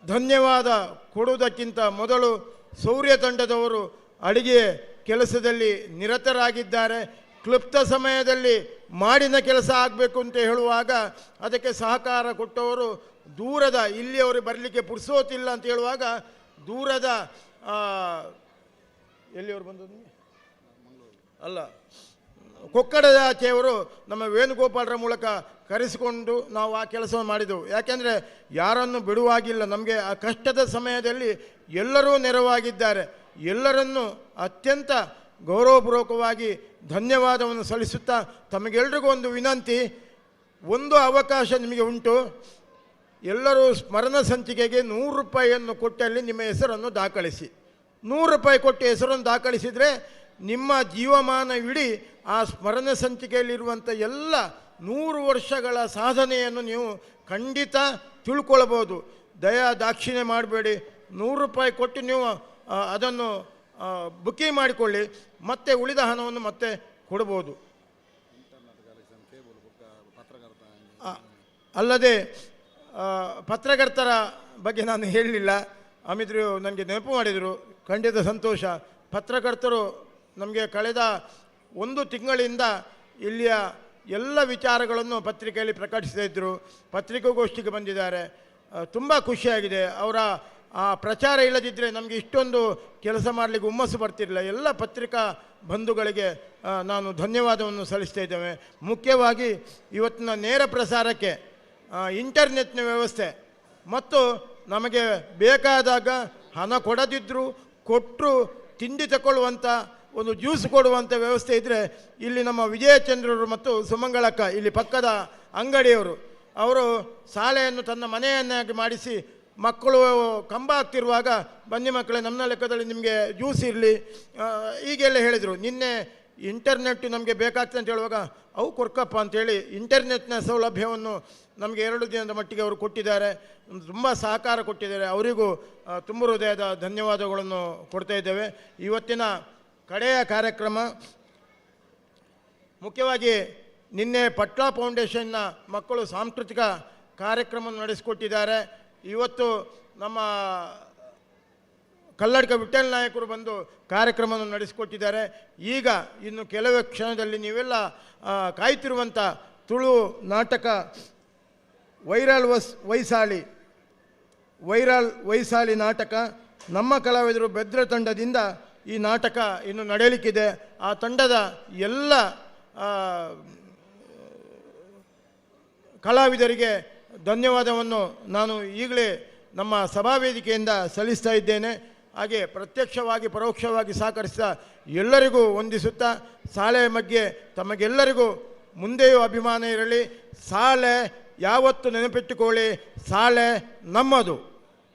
ಧನ್ಯವಾದ ಕೊಡುವುದಕ್ಕಿಂತ ಮೊದಲು ಶೌರ್ಯ ತಂಡದವರು ಅಡಿಗೆ ಕೆಲಸದಲ್ಲಿ ನಿರತರಾಗಿದ್ದಾರೆ. ಕ್ಲುಪ್ತ ಸಮಯದಲ್ಲಿ ಮಾಡಿನ ಕೆಲಸ ಆಗಬೇಕು ಅಂತ ಹೇಳುವಾಗ ಅದಕ್ಕೆ ಸಹಕಾರ ಕೊಟ್ಟವರು ದೂರದ, ಇಲ್ಲಿಯವರು ಬರಲಿಕ್ಕೆ ಪುರ್ಸೋತಿಲ್ಲ ಅಂತ ಹೇಳುವಾಗ ದೂರದ ಎಲ್ಲಿಯವರು ಬಂದದ್ದು ಅಲ್ಲ, ಕೊಕ್ಕಡದ ಆಚೆಯವರು ನಮ್ಮ ವೇಣುಗೋಪಾಲರ ಮೂಲಕ ಕರೆಸಿಕೊಂಡು ನಾವು ಆ ಕೆಲಸವನ್ನು ಮಾಡಿದೆವು. ಯಾಕೆಂದರೆ ಯಾರನ್ನು ಬಿಡುವಾಗಿಲ್ಲ. ನಮಗೆ ಆ ಕಷ್ಟದ ಸಮಯದಲ್ಲಿ ಎಲ್ಲರೂ ನೆರವಾಗಿದ್ದಾರೆ. ಎಲ್ಲರನ್ನೂ ಅತ್ಯಂತ ಗೌರವಪೂರ್ವಕವಾಗಿ ಧನ್ಯವಾದವನ್ನು ಸಲ್ಲಿಸುತ್ತಾ, ತಮಗೆಲ್ರಿಗೂ ಒಂದು ವಿನಂತಿ, ಒಂದು ಅವಕಾಶ ನಿಮಗೆ ಉಂಟು. ಎಲ್ಲರೂ ಸ್ಮರಣ ಸಂಚಿಕೆಗೆ 100 ರೂಪಾಯಿಯನ್ನು ಕೊಟ್ಟಲ್ಲಿ ನಿಮ್ಮ ಹೆಸರನ್ನು ದಾಖಲಿಸಿ. 100 ರೂಪಾಯಿ ಕೊಟ್ಟು ಹೆಸರನ್ನು ದಾಖಲಿಸಿದರೆ ನಿಮ್ಮ ಜೀವಮಾನವಿಡೀ ಆ ಸ್ಮರಣ ಸಂಚಿಕೆಯಲ್ಲಿರುವಂಥ ಎಲ್ಲ 100 ವರ್ಷಗಳ ಸಾಧನೆಯನ್ನು ನೀವು ಖಂಡಿತ ತಿಳ್ಕೊಳ್ಬೋದು. ದಯಾ ದಾಕ್ಷಿಣ್ಯ ಮಾಡಬೇಡಿ. 100 ರೂಪಾಯಿ ಕೊಟ್ಟು ನೀವು ಅದನ್ನು ಬುಕಿಂಗ್ ಮಾಡಿಕೊಳ್ಳಿ, ಮತ್ತೆ ಉಳಿದ ಹಣವನ್ನು ಮತ್ತೆ ಕೊಡ್ಬೋದು. ಅಲ್ಲದೆ ಪತ್ರಕರ್ತರ ಬಗ್ಗೆ ನಾನು ಹೇಳಲಿಲ್ಲ, ಅಮಿತ್ರು ನನಗೆ ನೆನಪು ಮಾಡಿದರು, ಖಂಡಿತ ಸಂತೋಷ. ಪತ್ರಕರ್ತರು ನಮಗೆ ಕಳೆದ 1 ತಿಂಗಳಿಂದ ಇಲ್ಲಿಯ ಎಲ್ಲ ವಿಚಾರಗಳನ್ನು ಪತ್ರಿಕೆಯಲ್ಲಿ ಪ್ರಕಟಿಸ್ತಾ ಇದ್ದರು. ಪತ್ರಿಕಾಗೋಷ್ಠಿಗೆ ಬಂದಿದ್ದಾರೆ. ತುಂಬ ಖುಷಿಯಾಗಿದೆ. ಅವರ ಆ ಪ್ರಚಾರ ಇಲ್ಲದಿದ್ದರೆ ನಮಗೆ ಇಷ್ಟೊಂದು ಕೆಲಸ ಮಾಡಲಿಕ್ಕೆ ಹುಮ್ಮಸ್ಸು ಬರ್ತಿರಲಿಲ್ಲ. ಎಲ್ಲ ಪತ್ರಿಕಾ ಬಂಧುಗಳಿಗೆ ನಾನು ಧನ್ಯವಾದವನ್ನು ಸಲ್ಲಿಸ್ತಾ ಇದ್ದೇವೆ. ಮುಖ್ಯವಾಗಿ ಇವತ್ತಿನ ನೇರ ಪ್ರಸಾರಕ್ಕೆ ಇಂಟರ್ನೆಟ್ನ ವ್ಯವಸ್ಥೆ ಮತ್ತು ನಮಗೆ ಬೇಕಾದಾಗ ಹಣ ಕೊಡದಿದ್ದರೂ ಕೊಟ್ಟರು ತಿಂಡಿ ತಗೊಳ್ಳುವಂಥ ಒಂದು ಜ್ಯೂಸ್ ಕೊಡುವಂಥ ವ್ಯವಸ್ಥೆ ಇದ್ದರೆ, ಇಲ್ಲಿ ನಮ್ಮ ವಿಜಯಚಂದ್ರರು ಮತ್ತು ಸುಮಂಗಳಕ್ಕ ಇಲ್ಲಿ ಪಕ್ಕದ ಅಂಗಡಿಯವರು, ಅವರು ಶಾಲೆಯನ್ನು ತನ್ನ ಮನೆಯನ್ನಾಗಿ ಮಾಡಿಸಿ ಮಕ್ಕಳು ಕಂಬ ಆಗ್ತಿರುವಾಗ, ಬನ್ನಿ ಮಕ್ಕಳೇ ನಮ್ಮ ಲೆಕ್ಕದಲ್ಲಿ ನಿಮಗೆ ಜ್ಯೂಸ್ ಇರಲಿ ಹೀಗೆಲ್ಲ ಹೇಳಿದರು. ನಿನ್ನೆ ಇಂಟರ್ನೆಟ್ ನಮಗೆ ಬೇಕಾಗ್ತದೆ ಅಂತ ಹೇಳುವಾಗ ಅವು ಕೊರ್ಕಪ್ಪ ಅಂಥೇಳಿ ಇಂಟರ್ನೆಟ್ನ ಸೌಲಭ್ಯವನ್ನು ನಮಗೆ 2 ದಿನದ ಮಟ್ಟಿಗೆ ಅವರು ಕೊಟ್ಟಿದ್ದಾರೆ. ತುಂಬ ಸಹಕಾರ ಕೊಟ್ಟಿದ್ದಾರೆ. ಅವರಿಗೂ ತುಂಬ ಹೃದಯದ ಧನ್ಯವಾದಗಳನ್ನು ಕೊಡ್ತಾ ಇದ್ದೇವೆ. ಇವತ್ತಿನ ಕಡೆಯ ಕಾರ್ಯಕ್ರಮ ಮುಖ್ಯವಾಗಿ ನಿನ್ನೆ ಪಟ್ಲಾ ಫೌಂಡೇಶನ್ನ ಮಕ್ಕಳು ಸಾಂಸ್ಕೃತಿಕ ಕಾರ್ಯಕ್ರಮ ನಡೆಸಿಕೊಟ್ಟಿದ್ದಾರೆ. ಇವತ್ತು ನಮ್ಮ ಕಲ್ಲಡ್ಕ ವಿಠ್ಠಲ ನಾಯಕರು ಬಂದು ಕಾರ್ಯಕ್ರಮವನ್ನು ನಡೆಸಿಕೊಟ್ಟಿದ್ದಾರೆ. ಈಗ ಇನ್ನು ಕೆಲವೇ ಕ್ಷಣದಲ್ಲಿ ನೀವೆಲ್ಲ ಕಾಯ್ತಿರುವಂಥ ತುಳು ನಾಟಕ ವೈರಲ್ ವೈಸಾಲಿ ನಾಟಕ ನಮ್ಮ ಕಲಾವಿದರು ಬೆದ್ರ ತಂಡದಿಂದ ಈ ನಾಟಕ ಇನ್ನು ನಡೆಯಲಿಕ್ಕಿದೆ. ಆ ತಂಡದ ಎಲ್ಲ ಕಲಾವಿದರಿಗೆ ಧನ್ಯವಾದವನ್ನು ನಾನು ಈಗಲೇ ನಮ್ಮ ಸಭಾವೇದಿಕೆಯಿಂದ ಸಲ್ಲಿಸ್ತಾ ಇದ್ದೇನೆ. ಹಾಗೆ ಪ್ರತ್ಯಕ್ಷವಾಗಿ ಪರೋಕ್ಷವಾಗಿ ಸಹಕರಿಸಿದ ಎಲ್ಲರಿಗೂ ವಂದಿಸುತ್ತಾ, ಶಾಲೆಯ ಬಗ್ಗೆ ತಮಗೆಲ್ಲರಿಗೂ ಮುಂದೆಯೂ ಅಭಿಮಾನ ಇರಲಿ. ಶಾಲೆ ಯಾವತ್ತು ನೆನಪಿಟ್ಟುಕೊಳ್ಳಿ, ಶಾಲೆ ನಮ್ಮದು.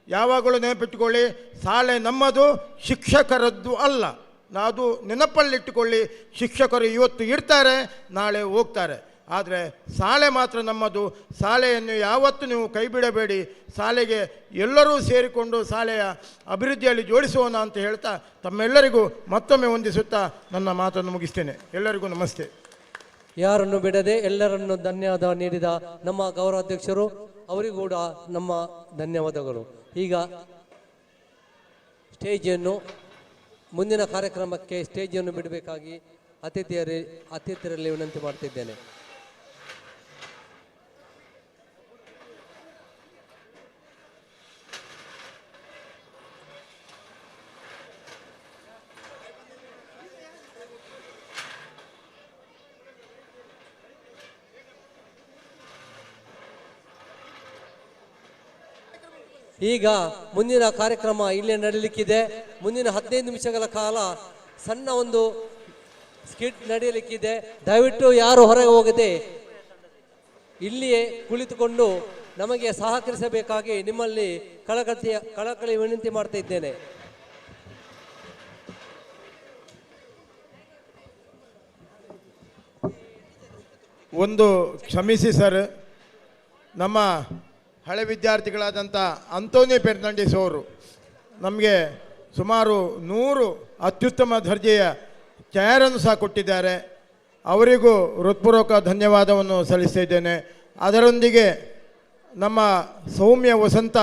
ಯಾವಾಗಲೂ ನೆನಪಿಟ್ಟುಕೊಳ್ಳಿ, ಶಾಲೆ ನಮ್ಮದು, ಶಿಕ್ಷಕರದ್ದು ಅಲ್ಲ. ಅದು ನೆನಪಲ್ಲಿಟ್ಟುಕೊಳ್ಳಿ. ಶಿಕ್ಷಕರು ಇವತ್ತು ಇರ್ತಾರೆ, ನಾಳೆ ಹೋಗ್ತಾರೆ, ಆದರೆ ಶಾಲೆ ಮಾತ್ರ ನಮ್ಮದು. ಶಾಲೆಯನ್ನು ಯಾವತ್ತೂ ನೀವು ಕೈ ಬಿಡಬೇಡಿ. ಶಾಲೆಗೆ ಎಲ್ಲರೂ ಸೇರಿಕೊಂಡು ಶಾಲೆಯ ಅಭಿವೃದ್ಧಿಯಲ್ಲಿ ಜೋಡಿಸೋಣ ಅಂತ ಹೇಳ್ತಾ ತಮ್ಮೆಲ್ಲರಿಗೂ ಮತ್ತೊಮ್ಮೆ ವಂದಿಸುತ್ತಾ ನನ್ನ ಮಾತನ್ನು ಮುಗಿಸ್ತೇನೆ. ಎಲ್ಲರಿಗೂ ನಮಸ್ತೆ. ಯಾರನ್ನು ಬಿಡದೆ ಎಲ್ಲರನ್ನು ಧನ್ಯವಾದ ನೀಡಿದ ನಮ್ಮ ಗೌರವಾಧ್ಯಕ್ಷರು ಅವರಿಗೂ ಕೂಡ ನಮ್ಮ ಧನ್ಯವಾದಗಳು. ಈಗ ಸ್ಟೇಜನ್ನು ಮುಂದಿನ ಕಾರ್ಯಕ್ರಮಕ್ಕೆ ಸ್ಟೇಜನ್ನು ಬಿಡಬೇಕಾಗಿ ಅತಿಥಿಯರಲ್ಲಿ ವಿನಂತಿ ಮಾಡ್ತಿದ್ದೇನೆ. ಈಗ ಮುಂದಿನ ಕಾರ್ಯಕ್ರಮ ಇಲ್ಲೇ ನಡೀಲಿಕ್ಕಿದೆ. ಮುಂದಿನ 15 ನಿಮಿಷಗಳ ಕಾಲ ಸಣ್ಣ ಒಂದು ಸ್ಕಿಟ್ ನಡೆಯಲಿಕ್ಕಿದೆ. ದಯವಿಟ್ಟು ಯಾರು ಹೊರಗೆ ಹೋಗದೆ ಇಲ್ಲಿಯೇ ಕುಳಿತುಕೊಂಡು ನಮಗೆ ಸಹಕರಿಸಬೇಕಾಗಿ ನಿಮ್ಮಲ್ಲಿ ಕಳಕಳಿ ವಿನಂತಿ ಮಾಡ್ತಾ ಇದ್ದೇನೆ. ಒಂದು ಕ್ಷಮಿಸಿ ಸರ್, ನಮ್ಮ ಹಳೆ ವಿದ್ಯಾರ್ಥಿಗಳಾದಂಥ ಅಂತೋನಿ ಫೆರ್ನಾಂಡಿಸ್ ಅವರು ನಮಗೆ ಸುಮಾರು 100 ಅತ್ಯುತ್ತಮ ದರ್ಜೆಯ ಚೇರನ್ನು ಸಹ ಕೊಟ್ಟಿದ್ದಾರೆ. ಅವರಿಗೂ ಹೃತ್ಪೂರ್ವಕ ಧನ್ಯವಾದವನ್ನು ಸಲ್ಲಿಸ್ತಾ ಇದ್ದೇನೆ. ಅದರೊಂದಿಗೆ ನಮ್ಮ ಸೌಮ್ಯ ವಸಂತ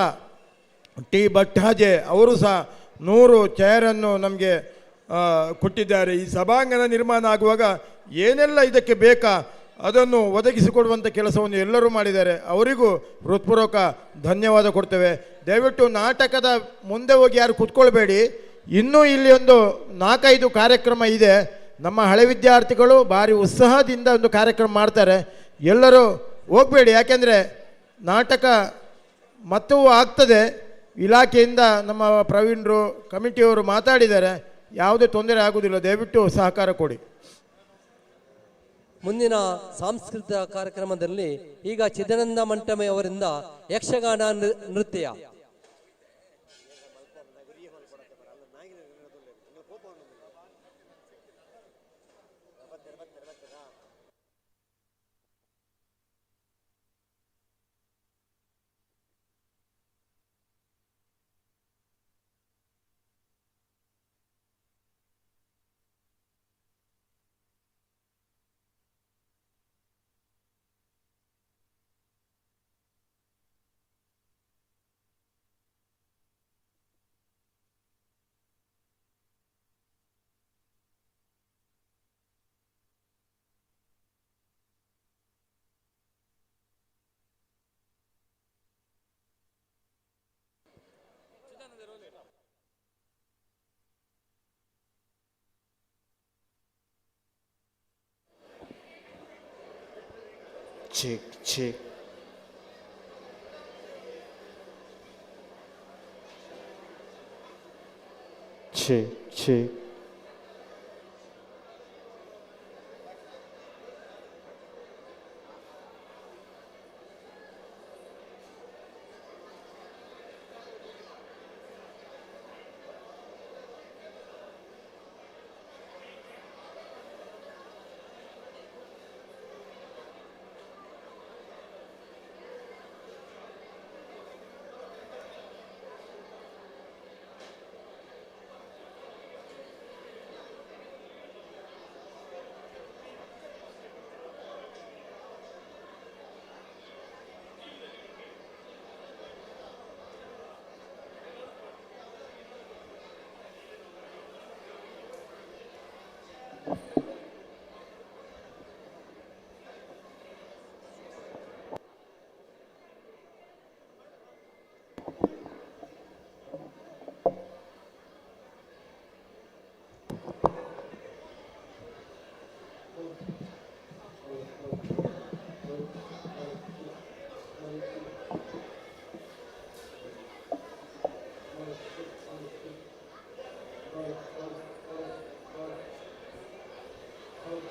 ಟಿ ಭಟ್ಟಾಜೆ ಅವರು ಸಹ 100 ಚೇರನ್ನು ನಮಗೆ ಕೊಟ್ಟಿದ್ದಾರೆ. ಈ ಸಭಾಂಗಣ ನಿರ್ಮಾಣ ಆಗುವಾಗ ಏನೆಲ್ಲ ಇದಕ್ಕೆ ಬೇಕಾ ಅದನ್ನು ಒದಗಿಸಿಕೊಡುವಂಥ ಕೆಲಸವನ್ನು ಎಲ್ಲರೂ ಮಾಡಿದ್ದಾರೆ. ಅವರಿಗೂ ಹೃತ್ಪೂರ್ವಕ ಧನ್ಯವಾದ ಕೊಡ್ತೇವೆ. ದಯವಿಟ್ಟು ನಾಟಕದ ಮುಂದೆ ಹೋಗಿ ಯಾರು ಕೂತ್ಕೊಳ್ಬೇಡಿ. ಇನ್ನೂ ಇಲ್ಲಿ ಒಂದು 4-5 ಕಾರ್ಯಕ್ರಮ ಇದೆ. ನಮ್ಮ ಹಳೆ ವಿದ್ಯಾರ್ಥಿಗಳು ಭಾರಿ ಉತ್ಸಾಹದಿಂದ ಒಂದು ಕಾರ್ಯಕ್ರಮ ಮಾಡ್ತಾರೆ. ಎಲ್ಲರೂ ಹೋಗಬೇಡಿ, ಯಾಕೆಂದರೆ ನಾಟಕ ಮತ್ತೂ ಆಗ್ತದೆ. ಇಲಾಖೆಯಿಂದ ನಮ್ಮ ಪ್ರವೀಣರು ಕಮಿಟಿಯವರು ಮಾತಾಡಿದ್ದಾರೆ, ಯಾವುದೇ ತೊಂದರೆ ಆಗುವುದಿಲ್ಲ. ದಯವಿಟ್ಟು ಸಹಕಾರ ಕೊಡಿ. ಮುಂದಿನ ಸಾಂಸ್ಕೃತಿಕ ಕಾರ್ಯಕ್ರಮದಲ್ಲಿ ಈಗ ಚಿದಾನಂದ ಮಂಟಮೆ ಅವರಿಂದ ಯಕ್ಷಗಾನ ನೃತ್ಯ. Check, check. Check, check.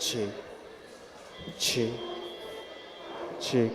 Check, check, check.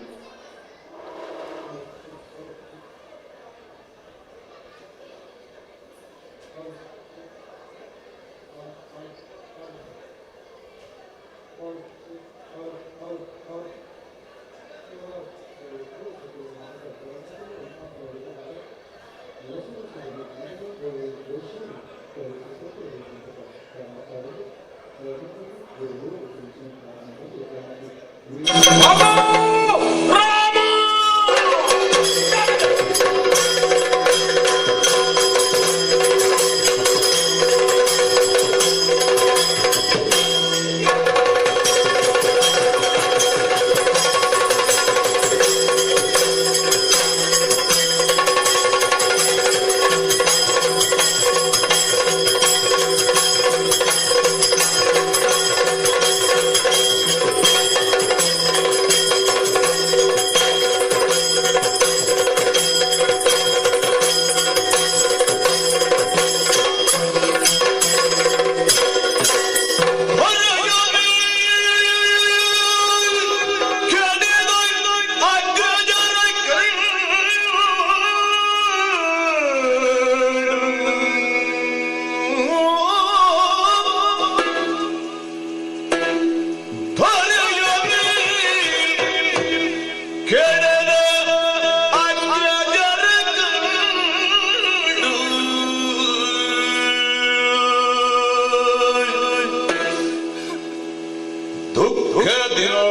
ದುಃಖದಿಂದಿರುವ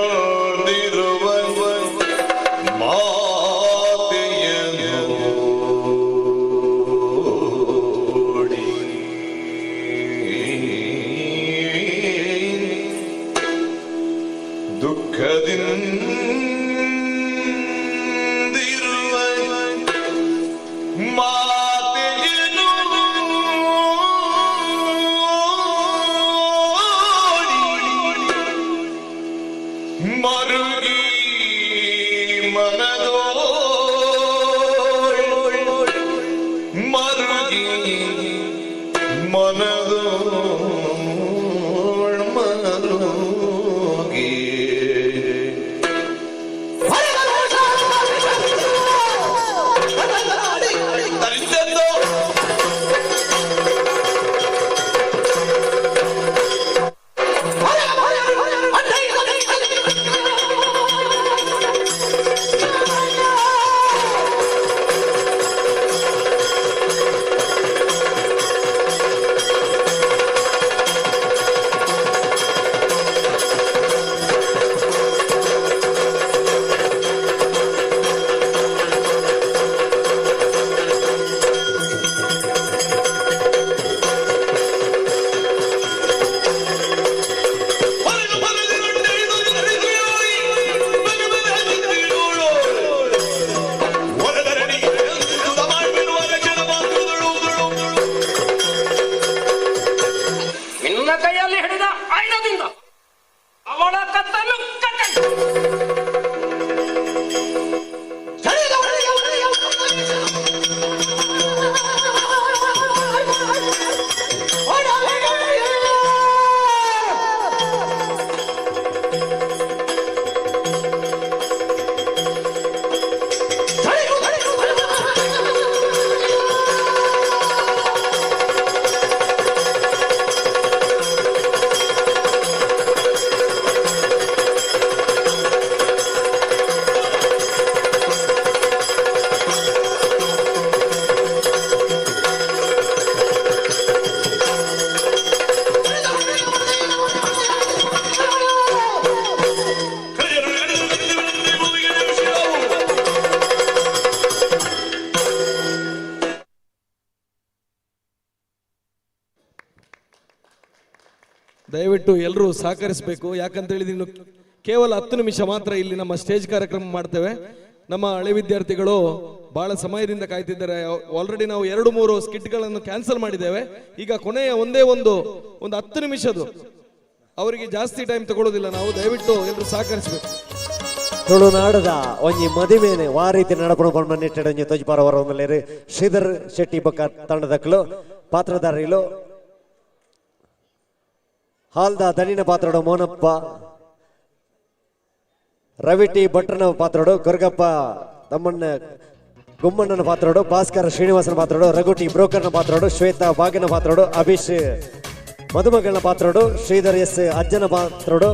ಮಾತೆಯನ್ನು ನೋಡಿ ದುಃಖದಿಂದಿರುವ ಮಾತೆಯನ್ನು ಮರುಗಿ ಮನದೋ ಮರುಗಿ ಮನದೋ ಮರುಗಿ ನಿನ್ನ ಕೈಯಲ್ಲಿ ಹಿಡಿದ ಆಯುಧದಿಂದ ಅವಳ ಕತ್ತನ್ನು ಕತ್ತರಿಸು. ದಯವಿಟ್ಟು ಎಲ್ಲರೂ ಸಹಕರಿಸಬೇಕು. ಯಾಕಂತೇಳಿ ಇನ್ನು ಕೇವಲ 10 ನಿಮಿಷ ಮಾತ್ರ ಇಲ್ಲಿ ನಮ್ಮ ಸ್ಟೇಜ್ ಕಾರ್ಯಕ್ರಮ ಮಾಡ್ತೇವೆ. ನಮ್ಮ ಹಳೆ ವಿದ್ಯಾರ್ಥಿಗಳು ಬಹಳ ಸಮಯದಿಂದ ಕಾಯ್ತಿದ್ದಾರೆ. ಆಲ್ರೆಡಿ ನಾವು 2-3 ಸ್ಕಿಟ್ಗಳನ್ನು ಕ್ಯಾನ್ಸಲ್ ಮಾಡಿದ್ದೇವೆ. ಈಗ ಕೊನೆಯ ಒಂದೇ ಒಂದು 10 ನಿಮಿಷದ್ದು ಅವರಿಗೆ ಜಾಸ್ತಿ ಟೈಮ್ ತಗೊಳ್ಳೋದಿಲ್ಲ. ನಾವು ದಯವಿಟ್ಟು ಎಲ್ಲರೂ ಸಹಕರಿಸಬೇಕು. ತುಳುನಾಡದ ಒಂಜಿ ಮದುವೆನೆ ವಾ ರೀತಿ ನಡಪಣ ಪಣ್ಣನಿಟ್ಟಡ ಒಂಜಿ ತೊಜ್ಪಾರ ಹೊರ ಒಂದಲೇರು ಶ್ರೀಧರ್ ಶೆಟ್ಟಿ ಬಕ್ಕ ತಂಡದಕ್ಕಲು ಪಾತ್ರಧಾರಿಲು ಹಾಲ್ದ ದನಿನ ಪಾತ್ರೋಡು ಮೋನಪ್ಪ, ರವಿಟಿ ಭಟ್ರನ ಪಾತ್ರೋಡು ಕೊರಗಪ್ಪ ತಮ್ಮಣ್ಣ ಗುಮ್ಮಣ್ಣನ ಪಾತ್ರೋಡು, ಭಾಸ್ಕರ ಶ್ರೀನಿವಾಸನ ಪಾತ್ರೋಡು, ರಘುಟಿ ಬ್ರೋಕರ್ನ ಪಾತ್ರೋಡು, ಶ್ವೇತಾ ಬಾಗಿನ ಪಾತ್ರೋಡು, ಅಭಿಷ್ ಮದುಮಗಳನ ಪಾತ್ರೋಡು, ಶ್ರೀಧರ್ ಎಸ್ ಅಜ್ಜನ ಪಾತ್ರೋಡು,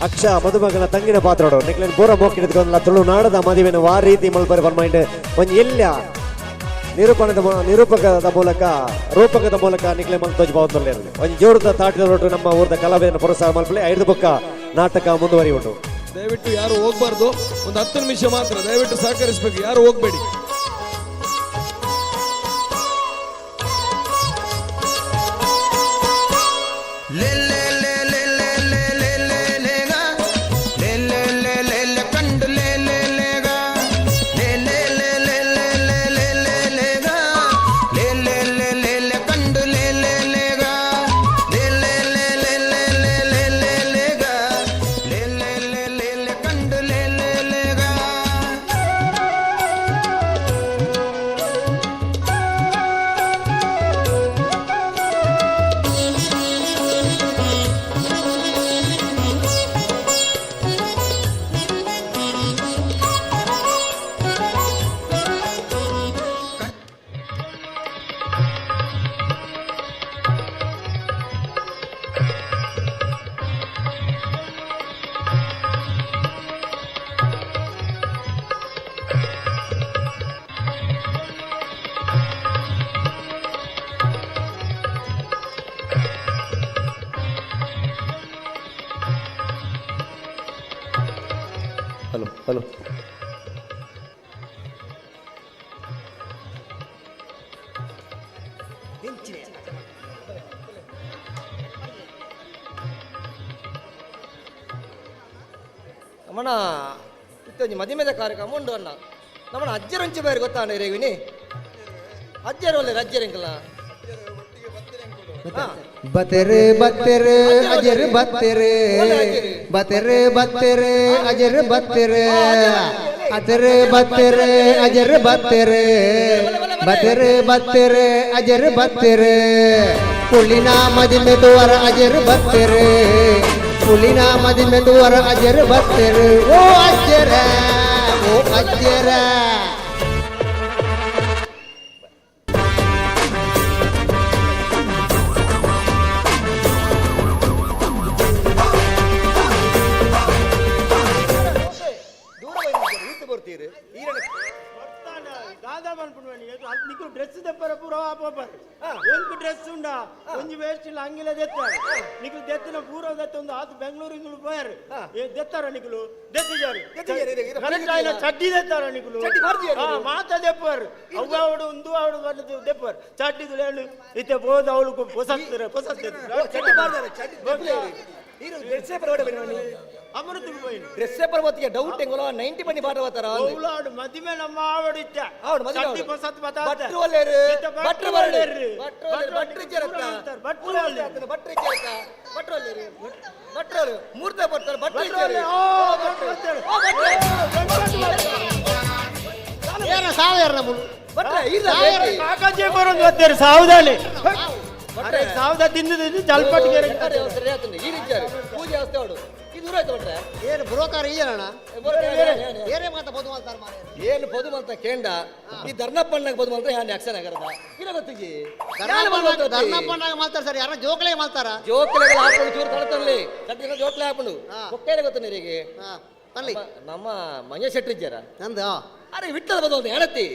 ಅಕ್ಷ ಮದುಮಗಳ ತಂಗಿನ ಪಾತ್ರೋಡು ನಿಕ್ಲೇನ್ ಪೂರ ಮೋಕಿಡಿದ್ಕೊಂಡ್ಲ ತುಳುನಾಡದ ಮದುವೆನ ವಾ ರೀತಿ ಮಲ್ಪರಿ ಫರ್ಮೈಂಡ್ ಒಂಜಿ ಎಲ್ಲ ನಿರೂಪಕದ ಮೂಲಕ ನಿಕ್ಲೆ ಮಲ್ ತೋಜ್ಬಾವುದಲ್ಲೇ ಒಂದು ಜೋರದ ತಾಟಿದ ಹೊರಟು ನಮ್ಮ ಊರದ ಕಲಾವಿದನ ಪ್ರೋತ್ಸಾಹ ಮಲ್ಪಲೆ 5 ಬೊಕ್ಕ ನಾಟಕ ಮುಂದುವರಿಯುಂಟು. ದಯವಿಟ್ಟು ಯಾರು ಹೋಗ್ಬಾರ್ದು. ಒಂದು 10 ನಿಮಿಷ ಮಾತ್ರ ದಯವಿಟ್ಟು ಸಹಕರಿಸಬೇಕು. ಯಾರು ಹೋಗ್ಬೇಡಿ. Hello hello. ನಮ್ಮನ ಇತ್ತೊಂದು ಮದುವೆದ ಕಾರ್ಯಕ್ರಮ ಉಂಡು ಅಣ್ಣ. ನಮ್ಮನ ಅಜ್ಜರಂಚಿ ಬೇರೆ ಗೊತ್ತಾಂಡ ರೇವಿನಿ ಅಜ್ಜರು ಒಳ್ಳೆ ಅಜ್ಜರಿಂಕಲ್ಲ. ಬತೆರೆ ಬತ್ತೆರೆ ಅಜರ್ ಬತ್ತೆರೆ ಬತೆರೆ ಬತ್ತೆರೆ ಅಜರ್ ಬತ್ತೆರೆ ಅತರೆ ಬತ್ತೆರೆ ಅಜರ್ ಬತ್ತೆರೆ ಬತೆರೆ ಬತ್ತೆರೆ ಅಜರ್ ಬತ್ತೆರೆ ಪುಲಿನ ಮದಿಮೆ ತುವರ ಅಜರ್ ಬತ್ತೆರೆ ಪುಲಿನ ಮದಿಮೆ ತುವರ ಅಜರ್ ಬತ್ತೆರೆ ಓ ಅಜ್ಜರ ಓ ಅಜ್ಜರ. ಡ್ರೆಸ್ ದೆಪ್ಪರ ಪೂರ ಒಂದು ಡ್ರೆಸ್ ಉಂಡ ಒಂಜಿ ವೇಸ್ಟ್ ಇಲ್ಲ ಅಂಗಿಲ ದೆತ್ತಾರ ನಿಖಲು ದೆತ್ತಿನ ಪೂರ ದೆತ್ತೊಂದು ಆತು ಬೆಂಗಳೂರು ಇಂಗ್ಲು ಪೋಯರ್ ದೆತ್ತಾರ ನಿಖಲು ದೆತ್ತಿಜಾರು ಚಡ್ಡಿ ದೆತ್ತಾರ ನಿಖಲು ಮಾತ ದೆಪ್ಪರ್ ಅವ್ವಾವಡು ಒಂದು ಆವಡು ಬಂದು ದೆಪ್ಪರ್ ಚಡ್ಡಿ ಹೇಳು ಇತ್ತೆ ಬೋದು ಅವಳು ಪೊಸತ್ತರ ಡ್ರೆಸ್ ಪರ್ವತಿಗೆ ಡೌಟ್ ಹೆಂಗೋ 90 ಬನ್ನಿ ಬಾಟವತಾರ ಅವಳು ಮದಿಮೆ ನಮ್ಮ ಆವಡು ಇತ್ತ ಅವಳು ಮದಿಮೆ ಪೊಸತ್ ಬಟ್ರು ಒಳ್ಳೆರು ಬಟ್ರು ಒಳ್ಳೆರು ಬಟ್ರು ಜರತ ಬಟ್ರು ಒಳ್ಳೆರು ಬಟ್ರು ಜರತ ಬಟ್ರು ಒಳ್ಳೆರು ಬಟ್ರು ಒಳ್ಳೆರು ಮೂರ್ತ ಬರ್ತಾರೆ ಬಟ್ರು ಇದ್ದಾರೆ ಏನ ಸಾವಿರ ನಮ್ಮಳು ಬಟ್ರೆ ಇಲ್ಲ ಕಾಕಾಜಿ ಬರೋದು ಗೊತ್ತೇರು ಸಾವುದಾನೆ ಸಾವುದ ತಿಂದು ಜಲ್ಪಟ್ಟಿಗೆ ಪೂಜೆ ಅವಸ್ಥೆ ಅವಡು ಇದು ದೂರ ಆಯ್ತು ಬಟ್ರೆ ಏನು ಬ್ರೋಕರ್ ಈಯಣ್ಣ ಏನೇ ಮಾತ ಬದು ಮಾಡ್ತಾರೆ ಮಾರೆ ಏನು ಬದು ಅಂತ ಕೇಂಡ ಈ ಧರ್ನಪ್ಪಣ್ಣಗ ಬದು ಅಂತ ಯಾನ್ ಆಕ್ಷನ್ ಆಗರದ ಇರ ಗೊತ್ತಿಗೆ ಧರ್ನಪ್ಪಣ್ಣಾಗ ಮಾಡ್ತಾರೆ ಸರ್ ಯಾರ ಜೋಕಲೆ ಮಾಡ್ತಾರ ಜೋಕಲೆ ಹಾಕೊಂಡು ಚೂರು ತಡತಲ್ಲಿ ಕಟ್ಟಿನ ಜೋಕಲೆ ಹಾಕೊಂಡು ಕೊಕ್ಕೇಲೆ ಗೊತ್ತ ನೀರಿಗೆ ನಮ್ಮ ಮಂಜ ಶೆಟ್ಟಿ ಇದ್ದಾರ ನಂದು ಅರೆ ವಿಟ್ಟದ ಬದಲು ಹೆಣತಿ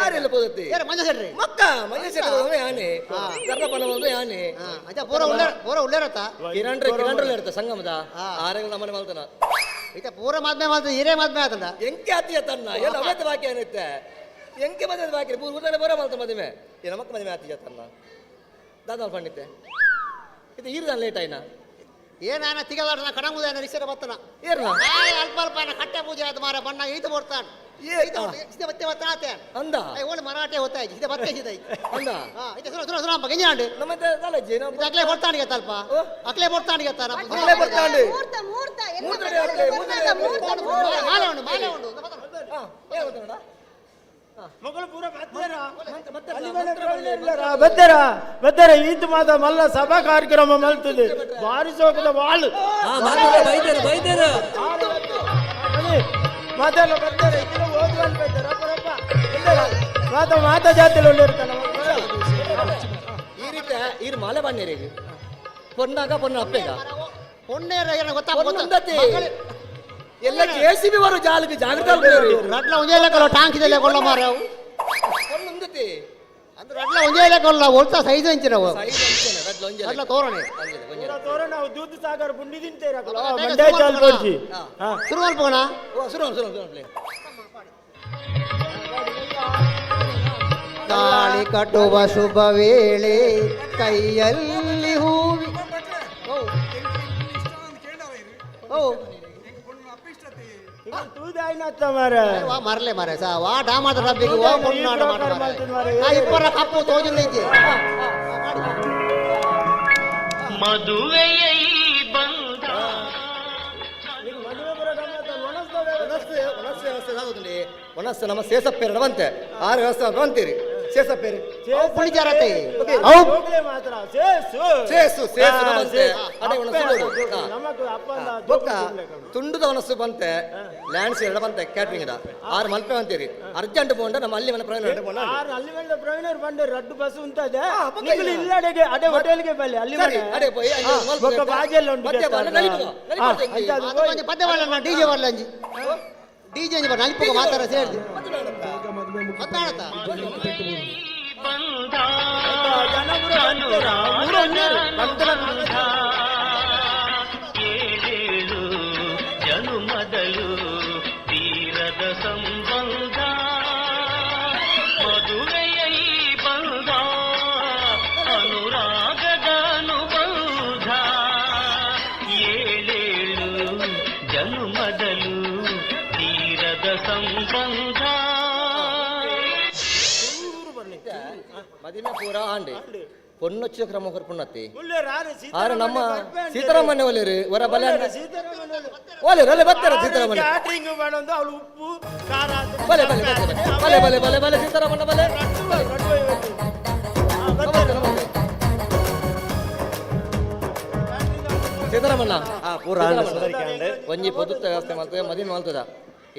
ಆರೆಲ್ಲ ಬೋದತಿ ಮಂಜ ಶೆಟ್ಟಿ ಮಕ್ಕ ಮಂಜ ಶೆಟ್ಟಿ ಬದಲು ಯಾನೆ ಧರ್ನಪ್ಪಣ್ಣ ಬಂದು ಯಾನೆ ಅಜ್ಜ ಪೂರ ಉಳ್ಳೇರತ್ತ ಕಿರಣ್ ಇರ್ತ ಸಂಗಮದ ಆರೆಲ್ಲ ನಮ್ಮನೆ ಮಾಡ್ತಾನ ಈತ ಪೂರ ಮದ್ಮೆ ಮಾಡ್ತಾನೆ ಹಿರೇ ಮದ್ಮೆ ಆತಂಡ ಎಂಕೆ ಆತಿಯ ತನ್ನ ಎಲ್ಲ ಅವತ್ತು ಬಾಕಿ ಏನಿತ್ತೆ ಎಂಕೆ ಮದುವೆ ಬಾಕಿ ಊರಲ್ಲಿ ಬರೋ ಮಾಡ್ತಾನೆ ಮದುವೆ ಏನ ಮಕ್ಕ ಮದುವೆ ಆತಿಯ ತನ್ನ ದಾದ ಪಂಡಿತೆ ಇದು ಈರ್ದ ಲೇಟ್ ಆಯ್ನ ಏನಾನ ತಿಗಲಾಡ ಕಡಂಗುದ ರಿಸರ ಬತ್ತನ ಏರ್ನ ಅಲ್ಪ ಅಲ್ಪ ಕಟ್ಟೆ ಪೂಜೆ ಆದ ಮಾರ ಬಣ್ಣ ಈತ ಬರ್ತಾನ ಇದೇ ಬತ್ತೆ ಬತ್ತಾತೆ ಅಂದ ಓಳಿ ಮರಾಠೆ ಹೋಗ್ತಾ ಇದ್ದೆ ಬತ್ತೆ ಇದ್ದೆ ಅಂದ ಇದು ಸುರ ಸುರ ಗಂಜಾಂಡೆ ನಮ್ಮತ್ತೆ ಕಾಲೇಜ್ ಅಕ್ಲೆ ಬರ್ತಾನಿಗೆ ತಲ್ಪ ಅಕ್ಲೆ ಬರ್ತಾನಿಗೆ ತಾನ ಅಕ್ಲೆ ಬರ್ತಾಂಡೆ ಮಾಲೆ ಉಂಡು ಮಾಲೆ ಉಂಡು ಮಗಳು ಪೂರ ಬತ್ತರ ಈದ್ ಮಾತ ಮಲ್ಲ ಸಭಾ ಕಾರ್ಯಕ್ರಮ ಮಲ್ತದೆ ಬಾರಿ ಸೋಕದ ಬಾಳು ಮಾತೆಲ್ಲ ಬರ್ತಾರೆ ಓದುವಲ್ಲಿ ಬರ್ತಾರೆ ಮಾತ ಜಾತಿಯಲ್ಲಿ ಒಳ್ಳಿರ್ತಾನೆ ಈ ರೀತಿ ಈ ಮಾಲೆ ಬಣ್ಣರಿಗೆ ಪೊನ್ನಾಗ ಪೊನ್ನ ಅಪ್ಪೆಗ ಪೊನ್ನೇರ ಗೊತ್ತಾಗುತ್ತೆ ಎಲ್ಲ ಜೆಸಿಬಿ ಬರು ಜಾಲಕ್ಕೆ ಜಾಗ್ರತೆ ರಡ್ಲ ಒಂಜೇಲೆ ಕಲ್ಲ ಟಾಂಕಿದಲ್ಲೇ ಕೊಲ್ಲ ಮಾರವು ಪೊನ್ನಂದತಿ ಅಂದ್ರೆ ರಡ್ಲ ಒಂಜೇಲೆ ಕೊಲ್ಲ ಒಳ್ತಾ ಸೈಜ್ ಹಂಚಿರವು ರಡ್ಲ ತೋರಣೆ ತೋರಣ ನಾವು ದೂದ್ ಸಾಗರ ಬುಂಡಿ ತಿಂತೇರ ಮಂಡ್ಯ ಚಾಲ್ ಕೊಡ್ಸಿ ಶುರು ಮಾಡ್ಬೋಣ ತಾಳಿ ಕಟ್ಟುವ ಶುಭ ವೇಳೆ ಕೈಯಲ್ಲಿ ಹೂವಿ ಮರಲೆ ಮರ ಸಾ ವಾ ಡಾಮಾದ ರಬ್ಬಿಗೆ ವಾ ಪೊನ್ನಾಡ ಇಬ್ಬರ ಕಪ್ಪು ತೋಜಲಿದ್ದೆ ಮದುವೆಯ ಬಂಧ ಒಣಸ್ ನಮ್ಮ ಸೇಸಪ್ಪೇರಡ ಬಂತೆ 6 ವ್ಯವಸ್ಥೆ ಬಂತೀರಿ ಸೇಸಪ್ಪೇರಿ ಪುಳಿಜಾರತೆ ಮಾತ್ರ ಸೇಸು ಸೇಸು ಬಂತೆ ಅದೇ ಬೊಕ್ಕ ತುಂಡುದ ಒಣಸು ಬಂತೆ ಲ್ಯಾಂಡ್ಸ್ ಎರಡ ಬಂತೆ ಕ್ಯಾಟ್ರಿಂಗ್ 6 ಮಲ್ಪೆ ಅಂತೀರಿ ಅರ್ಜೆಂಟ್ ಬೋಂಡ ನಮ್ಮ ಅಲ್ಲಿ ಮನೆ ಪ್ರಯಾಣ ಅಲ್ಲಿ ಮನೆ ಪ್ರಯಾಣ ಬಂದೆ ರಡ್ಡು ಬಸ್ ಉಂಟದೆ ನಿಗಳು ಇಲ್ಲಡೆಗೆ ಅದೇ ಹೋಟೆಲ್ಗೆ ಬಲ್ಲಿ ಅಲ್ಲಿ ಮನೆ ಅದೇ ಪೋಯಿ ಬೊಕ್ಕ ಬಾಜೆಲ್ಲ ಉಂಟು ಪದ್ಯ ವಾಳ ಡಿಜೆ ವಾಳ ಅಂಜಿ ಡಿಜೆ ಅಂಜಿ ಬರ ಅಲ್ಪ ಮಾತಾಡ ಸೇರ್ದಿ ಮಾತಾಡತ ಜನುಮದಲು ಮದಿಮೆ ಪೂರ ಆಂಡೆ ಪೊನ್ನೊಚ್ಚ ಕ್ರಮ ಹೊರಪುಣ್ಣತ್ತಿ ಆರೆ ನಮ್ಮ ಸೀತಾರಾಮಣ್ಣ ಒಲೆರು ಹೊರ ಬಲೆ ಒಲೆ ಒಲೆ ಬರ್ತಾರೆ ಸೀತಾರಾಮಣ್ಣ ಬಲೆ ಬಲೆ ಬಲೆ ಬಲೆ ಬಲೆ ಬಲೆ ಸೀತಾರಾಮಣ್ಣ ಬಲೆ ಸೀತಾರಾಮಣ್ಣ ಪೂರ ಒಂಜಿ ಪೊದುತ್ತ ವ್ಯವಸ್ಥೆ ಮಾಡ್ತದೆ ಮದಿನ ಮಾಡ್ತದ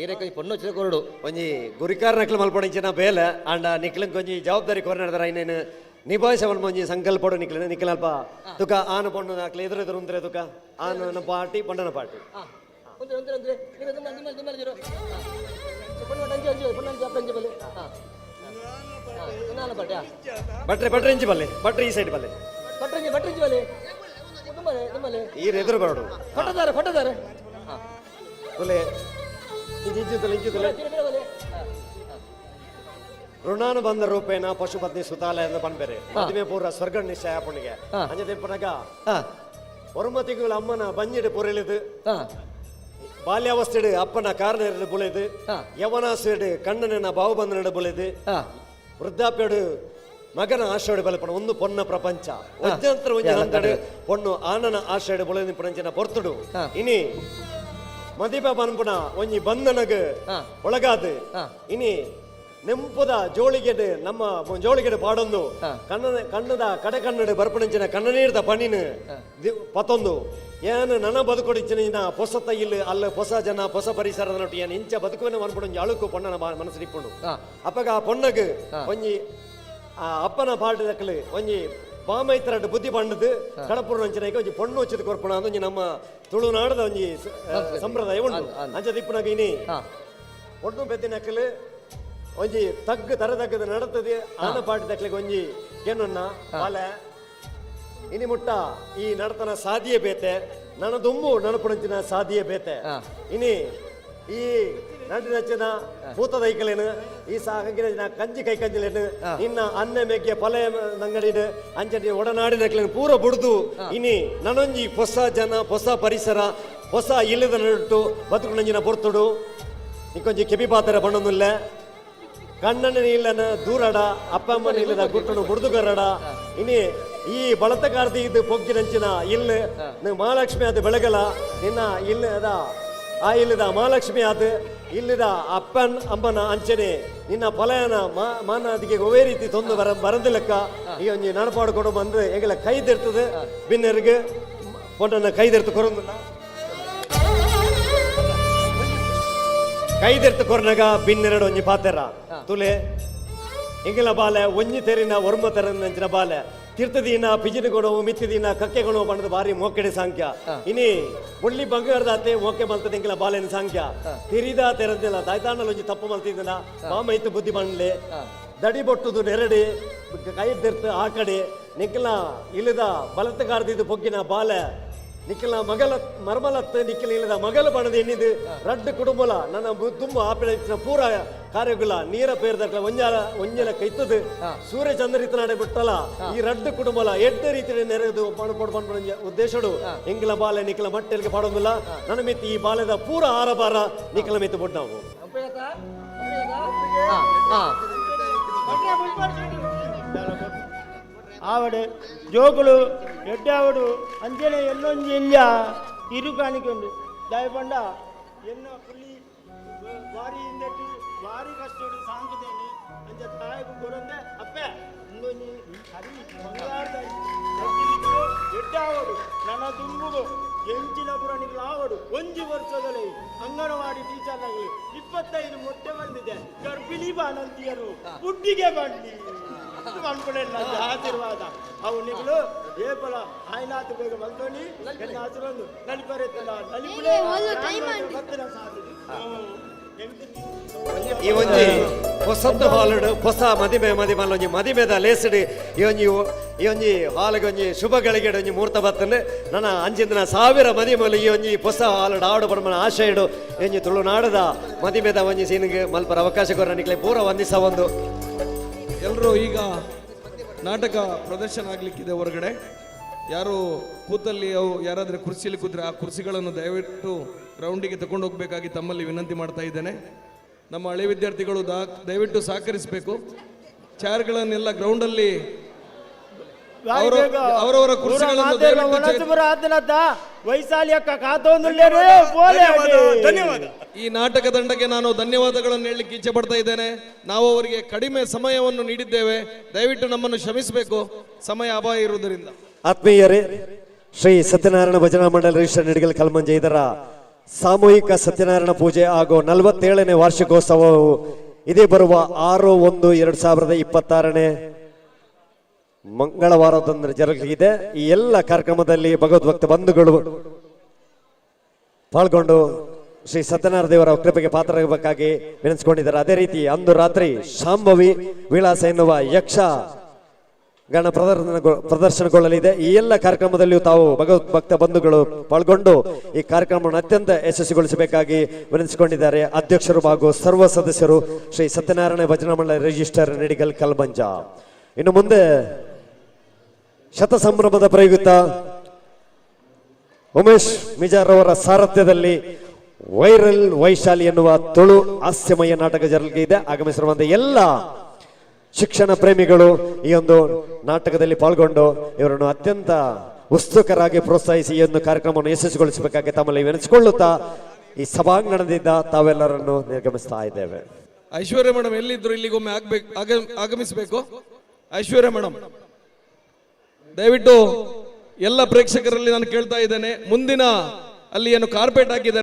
ಏರಕ್ಕೆ ಪೊಣ್ಣು ಚಿಕ್ಕ ಕೊರಡು ಒಂಜಿ ಗುರಿಕಾರ ನಕ್ಲು ಮಲ್ಪಡಿಂಚಿನ ಬೇಲೆ ಅಂಡ ನಿಕ್ಲಂಗ್ ಕೊಂಚಿ ಜವಾಬ್ದಾರಿ ಕೊರ ನಡೆದಾರ ಇನ್ನೇನು ನಿಭಾಯಿಸವನ್ ಒಂಜಿ ಸಂಕಲ್ಪಡು ನಿಕ್ಲಿನ ನಿಕ್ಲಲ್ಪ ತುಕ ಆನ ಪೊಣ್ಣು ನಾಕ್ಲೆ ಎದುರು ಉಂದ್ರೆ ತುಕ ಆನ ಪಾರ್ಟಿ ಪೊಂಡನ ಪಾರ್ಟಿ ಬಟ್ರೆ ಬಟ್ರೆ ಇಂಚಿ ಬಲ್ಲೆ ಬಟ್ರೆ ಈ ಸೈಡ್ ಬಲ್ಲೆ ಈ ಎದುರು ಬರೋಡು ಫಟದಾರೆ ತುಲೆ ಇಂಚಿತಲೆ ಋಣಾನುಬಂಧ ರೂಪೇಣ ಪಶುಪತ್ನಿ ಸುತಾಲಯ ಎಂದು ಪನ್ಪೆರೆ ಮದುವೆ ಪೂರ್ವ ಸ್ವರ್ಗ ನಿಶ್ಚಯ ಪುಣ್ಣಿಗೆ ಅಂಜದೆ ಪುನಗ ಒರುಮತಿಗಳು ಅಮ್ಮನ ಬಂಜಿಡು ಪುರಳಿದು ಬಾಲ್ಯಾವಸ್ಥೆಡು ಅಪ್ಪನ ಕಾರಣ ಬುಳೆದು ಯವನಾಸೆಡು ಕಣ್ಣನ ಬಾವುಬಂಧನಡು ಬುಳೆದು ವೃದ್ಧಾಪ್ಯಡು ಮಗನ ಆಶೆಡು ಬಲಪಣ ಒಂದು ಪೊನ್ನ ಪ್ರಪಂಚ ಒಜ್ಜಂತ್ರ ಒಂಜಿ ಹಂತಡು ಪೊಣ್ಣು ಆನನ ಆಶೆಡು ಬುಳೆದು ಪುಣಂಚಿನ ಪೊರ್ತುಡು ಇನಿ ಮದಿಪ ಪನ್ಪುಣ ಒಂಜಿ ಬಂಧನಗ ಒಳಗಾದು ಇನಿ ನೆಂಪುದ ಜೋಳಿಗೆಡು ನಮ್ಮ ಜೋಳಿಗೆಡು ಪಾಡೊಂದು ಕಣ್ಣದ ಕಡೆ ಕನ್ನಡ ಬರ್ಪಣಿಂಚಿನ ಕಣ್ಣನೀರ್ದ ಪಣಿನ ಪತ್ತೊಂದು ಏನು ನನ್ನ ಬದುಕೊಡಿಚಿನ ಪೊಸತ ಇಲ್ಲಿ ಅಲ್ಲ ಹೊಸ ಜನ ಹೊಸ ಪರಿಸರದ ನೊಟ್ಟು ಏನು ಇಂಚ ಬದುಕುವನ್ನ ಅನ್ಪುಣಂಜಿ ಅಳುಕು ಪೊಣ್ಣನ ಮನಸ್ಸು ಇಪ್ಪುಂಡು ಅಪ್ಪಗ ಆ ಪೊಣ್ಣಗ ಒಂಜಿ ಆ ಅಪ್ಪನ ಪಾಠದಕ್ಕಲು ಒಂಜಿ ಬಾಮೈತ್ರಡ್ ಬುದ್ಧಿ ಪಂಡದು ಕಡಪುರ ನಂಚಿನಾಗ ಒಂಜಿ ಪೊಣ್ಣು ಉಚ್ಚಿದ ಕೊರ್ಪುಣ ಅದೊಂಜಿ ನಮ್ಮ ತುಳುನಾಡದ ಒಂಜಿ ಸಂಪ್ರದಾಯ ಉಂಟು ಅಂಚದ ಇಪ್ಪುನಾಗ ಇನಿ ಪೊಣ್ಣು ಬೆದ್ದಿನಕ್ಕಲು ಒಂಜಿ ತಗ್ಗು ತರದಗ್ಗದ ನಡತದೆ ಆನ ಪಾಟಿ ದಕ್ಲಿಗೆ ಒಂಜಿ ಏನನ್ನ ಬಾಲೆ ಇನಿ ಮುಟ್ಟ ಈ ನಡತನ ಸಾಧಿಯೇ ಬೇತೆ ನನ್ನ ದುಂಬು ನಡಪುಣಂಚಿನ ಸಾಧಿಯೇ ಬೇತೆ ಇನಿ ಈ ನಡಿನಚ್ಚಿನ ಭೂತದ ಐಕಲೇನು ಈ ಸಾಗಿನ ಕಂಜಿ ಕೈ ಕಂಜಿಲೇನು ಇನ್ನ ಅನ್ನ ಮೆಗ್ಗೆ ಪಲೆ ನಂಗಡಿಡು ಅಂಚಡಿ ಒಡನಾಡಿನಕ್ಲೇನು ಪೂರ ಬುಡ್ದು ಇನಿ ನನೊಂಜಿ ಹೊಸ ಜನ ಹೊಸ ಪರಿಸರ ಹೊಸ ಇಲ್ಲದ ನಡುಟ್ಟು ಬದುಕುಣಂಜಿನ ಪೊರ್ತುಡು ನಿಕ್ಕೊಂಜಿ ಕೆಪಿ ಪಾತ್ರ ಬಣ್ಣನಿಲ್ಲ ಕಣ್ಣನ ಇಲ್ಲನ ದೂರಡ ಅಪ್ಪ ಅಮ್ಮನ ಇಲ್ಲದ ಗುಟ್ಟನು ಬುಡ್ದುಗರಡ ಇನಿ ಈ ಬಳತಕಾರ್ತಿ ಇದು ಪೊಗ್ಗಿನಂಚಿನ ಇಲ್ಲ ಮಹಾಲಕ್ಷ್ಮಿ ಅದು ಬೆಳಗಲ ನಿನ್ನ ಇಲ್ಲದ ಆ ಇಲ್ಲದ ಮಹಾಲಕ್ಷ್ಮಿ ಅದು ಇಲ್ಲದ ಅಪ್ಪನ್ ಅಮ್ಮನ ಅಂಚನೆ ನಿನ್ನ ಪಲಯನ ಮಾನದಿಗೆ ಒವೇ ರೀತಿ ತೊಂದು ಬರಂದಿಲ್ಲಕ್ಕ ಈ ಒಂಜಿ ನಡಪಾಡು ಕೊಡು ಬಂದ್ರೆ ಹೆಂಗೆಲ್ಲ ಕೈದಿರ್ತದೆ ಬಿನ್ನರಿಗೆ ಪೊಣ್ಣನ ಕೈದಿರ್ತು ಕೊರೊಂದಿಲ್ಲ ಕೈದೆರ್ತು ಕೊರ್ನಗ ಬಿನ್ನೆರಡು ಒಂಜಿ ಪಾತೆರ ತುಲೆ ಎಂಗಿಲ ಬಾಲೆ ಒಂಜಿ ತೆರಿನ ಒರ್ಮ ತೆರನ ಬಾಲೆ ತೀರ್ಥದೀನ ಪಿಜಿನ ಗುಣವು ಮಿತ್ತಿದೀನ ಕಕ್ಕೆ ಗುಣವು ಬಣ್ಣದ ಬಾರಿ ಮೋಕೆಡೆ ಸಂಖ್ಯ ಇನಿ ಮುಳ್ಳಿ ಬಂಗಾರದಾತೆ ಮೋಕೆ ಮಲ್ತದ ಎಂಗಿಲ ಬಾಲೆನ ಸಂಖ್ಯ ತಿರಿದ ತೆರದಿಲ್ಲ ದಾಯ್ತಾಂಡಲ್ ಒಂಜಿ ತಪ್ಪು ಮಲ್ತಿದ್ದನ ಬಾಮ ಇತ್ತು ಬುದ್ಧಿ ಬಂಡ್ಲೆ ದಡಿ ಬೊಟ್ಟುದು ನೆರಡಿ ಕೈದೆರ್ತು ಆ ಕಡೆ ನಿಕ್ಲ ಇಲ್ಲದ ಬಲತಗಾರದಿದ್ದು ಪೊಗ್ಗಿನ ಬಾಲೆ ನಿಖಿಲ ಮಗಲ ಮರ್ಮಲತ್ ನಿಖಿಲ ಇಲ್ಲದ ಮಗಲ ಬಣದ ಎಣ್ಣಿದು ರಡ್ಡು ಕುಟುಂಬಲ ನನ್ನ ತುಂಬ ಆಪಿನ ಪೂರ ಕಾರ್ಯಗುಲ ನೀರ ಪೇರ್ದಕ್ಲ ಒಂಜಲ ಕೈತದು ಸೂರ್ಯ ಚಂದ್ರಿತ ನಾಡೆ ಬಿಟ್ಟಲ್ಲ ಈ ರಡ್ಡು ಕುಟುಂಬಲ ಎಡ್ಡ ರೀತಿಯ ನೆರೆದು ಪಣ ಉದ್ದೇಶಡು ಎಂಗಿಲ ಬಾಲೆ ನಿಖಿಲ ಮಟ್ಟೆಲ್ಗೆ ಪಾಡೋದಿಲ್ಲ ನನ್ನ ಮಿತಿ ಈ ಬಾಲೆದ ಪೂರ ಆರಬಾರ ನಿಖಿಲ ಮಿತ್ತು ಬುಡ್ ನಾವು ಆವಡೆ ಜೋಗುಳು ಎಡ್ಡಾವಡು ಅಂಜನೆ ಎಲ್ಲೊಂಜಿ ಇಲ್ಲ ಇರು ಕಾಣಿಕೊಂಡು ದಯಪಂಡ ಎನ್ನ ಪುಲಿ ವಾರಿ ಇಂದಟ್ಟು ವಾರಿ ಕಷ್ಟಡು ಸಾಂಕದೇನೆ ಅಂಜ ತಾಯಕು ಕೊರಂದೆ ಅಪ್ಪೆ ಇಂದೊಂಜಿ ಹರಿ ಬಂಗಾರದ ಎಡ್ಡಾವಡು ನನ್ನ ದುಂಬುಗು ಎಂಚಿನ ಪುರಾಣಿಗಳು ಆವಡು ಒಂಜಿ ವರ್ಷದಲ್ಲಿ ಅಂಗನವಾಡಿ ಟೀಚರ್ನಾಗಿ 25 ಮೊಟ್ಟೆ ಬಂದಿದೆ ಗರ್ಭಿಣಿ ಬಾಣಂತಿಯರು ಬುಡ್ಡಿಗೆ ಬಂಡಿ ಅನ್ಕೊಳ್ಳಿಲ್ಲ ಆಶೀರ್ವಾದ ಅವು ನಿಗಳು ಏಪಲ ಆಯ್ನಾಥ ಬೇಗ ಬಂದೋಣಿ ಎನ್ನ ಆಶೀರ್ವಾದ ನಲಿಪರೆತ್ತಲ್ಲ ನಲಿಪುಳೆ ಭತ್ತಿನ ಸಾಧನೆ ಈ ಒಂಜಿ ಹೊಸತ್ತು ಹಾಲುಡು ಹೊಸ ಮದಿಮೆ ಮದಿಮಲ್ಲ ಒಂಜಿ ಮದಿಮೆದ ಲೇಸಡು ಈ ಒಂಜಿ ಹಾಲಿಗೆ ಒಂಜಿ ಶುಭ ಗಳಿಗೆ ಒಂಜಿ ಮುಹೂರ್ತ ಬತ್ತನೆ ನನ್ನ ಅಂಚಿನ ಸಾವಿರ ಮದಿಮಲು ಈ ಒಂಜಿ ಹೊಸ ಹಾಲುಡು ಆಡು ಬಡಮನ ಆಶೆ ಇಡು ಒಂಜಿ ತುಳುನಾಡದ ಮದಿಮೆದ ಒಂಜಿ ಸೀನಿಗೆ ಮಲ್ಪರ ಅವಕಾಶ ಕೊರನಿಕ್ಲೆ ಪೂರ ವಂದಿಸ ಒಂದು ಎಲ್ಲರೂ ಈಗ ನಾಟಕ ಪ್ರದರ್ಶನ ಆಗಲಿಕ್ಕಿದೆ ಹೊರಗಡೆ. ಯಾರು ಕೂತಲ್ಲಿ ಅವು ಯಾರಾದರೂ ಕುರ್ಚಿಯಲ್ಲಿ ಕೂತ್ರೆ ಆ ಕುರ್ಚಿಗಳನ್ನು ದಯವಿಟ್ಟು ಗ್ರೌಂಡಿಗೆ ತಗೊಂಡು ಹೋಗಬೇಕಾಗಿ ತಮ್ಮಲ್ಲಿ ವಿನಂತಿ ಮಾಡ್ತಾ ಇದ್ದೇನೆ. ನಮ್ಮ ಹಳೆ ವಿದ್ಯಾರ್ಥಿಗಳು ದಯವಿಟ್ಟು ಸಹಕರಿಸಬೇಕು. ಚೇರ್ಗಳನ್ನೆಲ್ಲ ಗ್ರೌಂಡಲ್ಲಿ ಅವರವರ ಕುರ್ಚಿಗಳನ್ನು ಧನ್ಯವಾದ. ಈ ನಾಟಕ ತಂಡಕ್ಕೆ ನಾನು ಧನ್ಯವಾದಗಳನ್ನು ಹೇಳಲಿಕ್ಕೆ ಇಚ್ಛೆ ಪಡ್ತಾ ಇದ್ದೇನೆ. ನಾವು ಅವರಿಗೆ ಕಡಿಮೆ ಸಮಯವನ್ನು ನೀಡಿದ್ದೇವೆ, ದಯವಿಟ್ಟು ನಮ್ಮನ್ನು ಕ್ಷಮಿಸಬೇಕು, ಸಮಯ ಅಭಾವ ಇರುವುದರಿಂದ. ಆತ್ಮೀಯರೇ, ಶ್ರೀ ಸತ್ಯನಾರಾಯಣ ಭಜನಾ ಮಂಡಳಿ ರಿಜಿಸ್ಟರ್ ನಿಡಿಗಲ್ ಕಲ್ಮಂಜ ಇದರ ಸಾಮೂಹಿಕ ಸತ್ಯನಾರಾಯಣ ಪೂಜೆ ಹಾಗೂ 47ನೇ ವಾರ್ಷಿಕೋತ್ಸವವು ಇದೇ ಬರುವ 6/1/2026 ಮಂಗಳವಾರದಂದು ಜರುಗಲಿದೆ. ಈ ಎಲ್ಲ ಕಾರ್ಯಕ್ರಮದಲ್ಲಿ ಭಗವದ್ಭಕ್ತ ಬಂಧುಗಳು ಪಾಲ್ಗೊಂಡು ಶ್ರೀ ಸತ್ಯನಾರಾಯಣ ದೇವರ ಕೃಪೆಗೆ ಪಾತ್ರರಾಗಬೇಕಾಗಿ ವಿನಂತಿಸಿಕೊಂಡಿದ್ದಾರೆ. ಅದೇ ರೀತಿ ಅಂದು ರಾತ್ರಿ ಶಾಂಭವಿ ವಿಳಾಸ ಎನ್ನುವ ಯಕ್ಷ ಗಣ ಪ್ರದರ್ಶನಗೊಳ್ಳಲಿದೆ. ಈ ಎಲ್ಲ ಕಾರ್ಯಕ್ರಮದಲ್ಲಿಯೂ ತಾವು ಭಗವದ್ಭಕ್ತ ಬಂಧುಗಳು ಪಾಲ್ಗೊಂಡು ಈ ಕಾರ್ಯಕ್ರಮವನ್ನು ಅತ್ಯಂತ ಯಶಸ್ವಿಗೊಳಿಸಬೇಕಾಗಿ ವಿನಂತಿಸಿಕೊಂಡಿದ್ದಾರೆ. ಅಧ್ಯಕ್ಷರು ಹಾಗೂ ಸರ್ವ ಸದಸ್ಯರು ಶ್ರೀ ಸತ್ಯನಾರಾಯಣ ಭಜನಾ ಮಂಡಳಿ ರಿಜಿಸ್ಟರ್ ನಿಡಿಗಲ್ ಕಲ್ಮಂಜ. ಇನ್ನು ಮುಂದೆ ಶತಸಂಭ್ರಮದ ಪ್ರಯುಕ್ತ ಉಮೇಶ್ ಮಿಜಾರ್ ಅವರ ಸಾರಥ್ಯದಲ್ಲಿ ವೈರಲ್ ವೈಶಾಲಿ ಎನ್ನುವ ತುಳು ಹಾಸ್ಯಮಯ ನಾಟಕ ಜರುಗಲಿದೆ. ಆಗಮಿಸಿರುವಂತಹ ಎಲ್ಲ ಶಿಕ್ಷಣ ಪ್ರೇಮಿಗಳು ಈ ಒಂದು ನಾಟಕದಲ್ಲಿ ಪಾಲ್ಗೊಂಡು ಇವರನ್ನು ಅತ್ಯಂತ ಉತ್ಸುಕರಾಗಿ ಪ್ರೋತ್ಸಾಹಿಸಿ ಈ ಒಂದು ಕಾರ್ಯಕ್ರಮವನ್ನು ಯಶಸ್ವಿಗೊಳಿಸಬೇಕಾಗಿ ತಮ್ಮಲ್ಲಿ ವಿನಂತಿಸಿಕೊಳ್ಳುತ್ತಾ ಈ ಸಭಾಂಗಣದಿಂದ ತಾವೆಲ್ಲರನ್ನು ನಿರ್ಗಮಿಸ್ತಾ ಇದ್ದೇವೆ. ಐಶ್ವರ್ಯ ಮೇಡಮ್ ಎಲ್ಲಿದ್ರು ಇಲ್ಲಿಗೊಮ್ಮೆ ಆಗಮಿಸಬೇಕು. ಐಶ್ವರ್ಯ ಮೇಡಮ್ ದಯವಿಟ್ಟು ಎಲ್ಲ ಪ್ರೇಕ್ಷಕರಲ್ಲಿ ನಾನು ಕೇಳ್ತಾ ಇದ್ದೇನೆ, ಮುಂದಿನ ಅಲ್ಲಿ ಏನು ಕಾರ್ಪೆಟ್ ಹಾಕಿದ್ದಾರೆ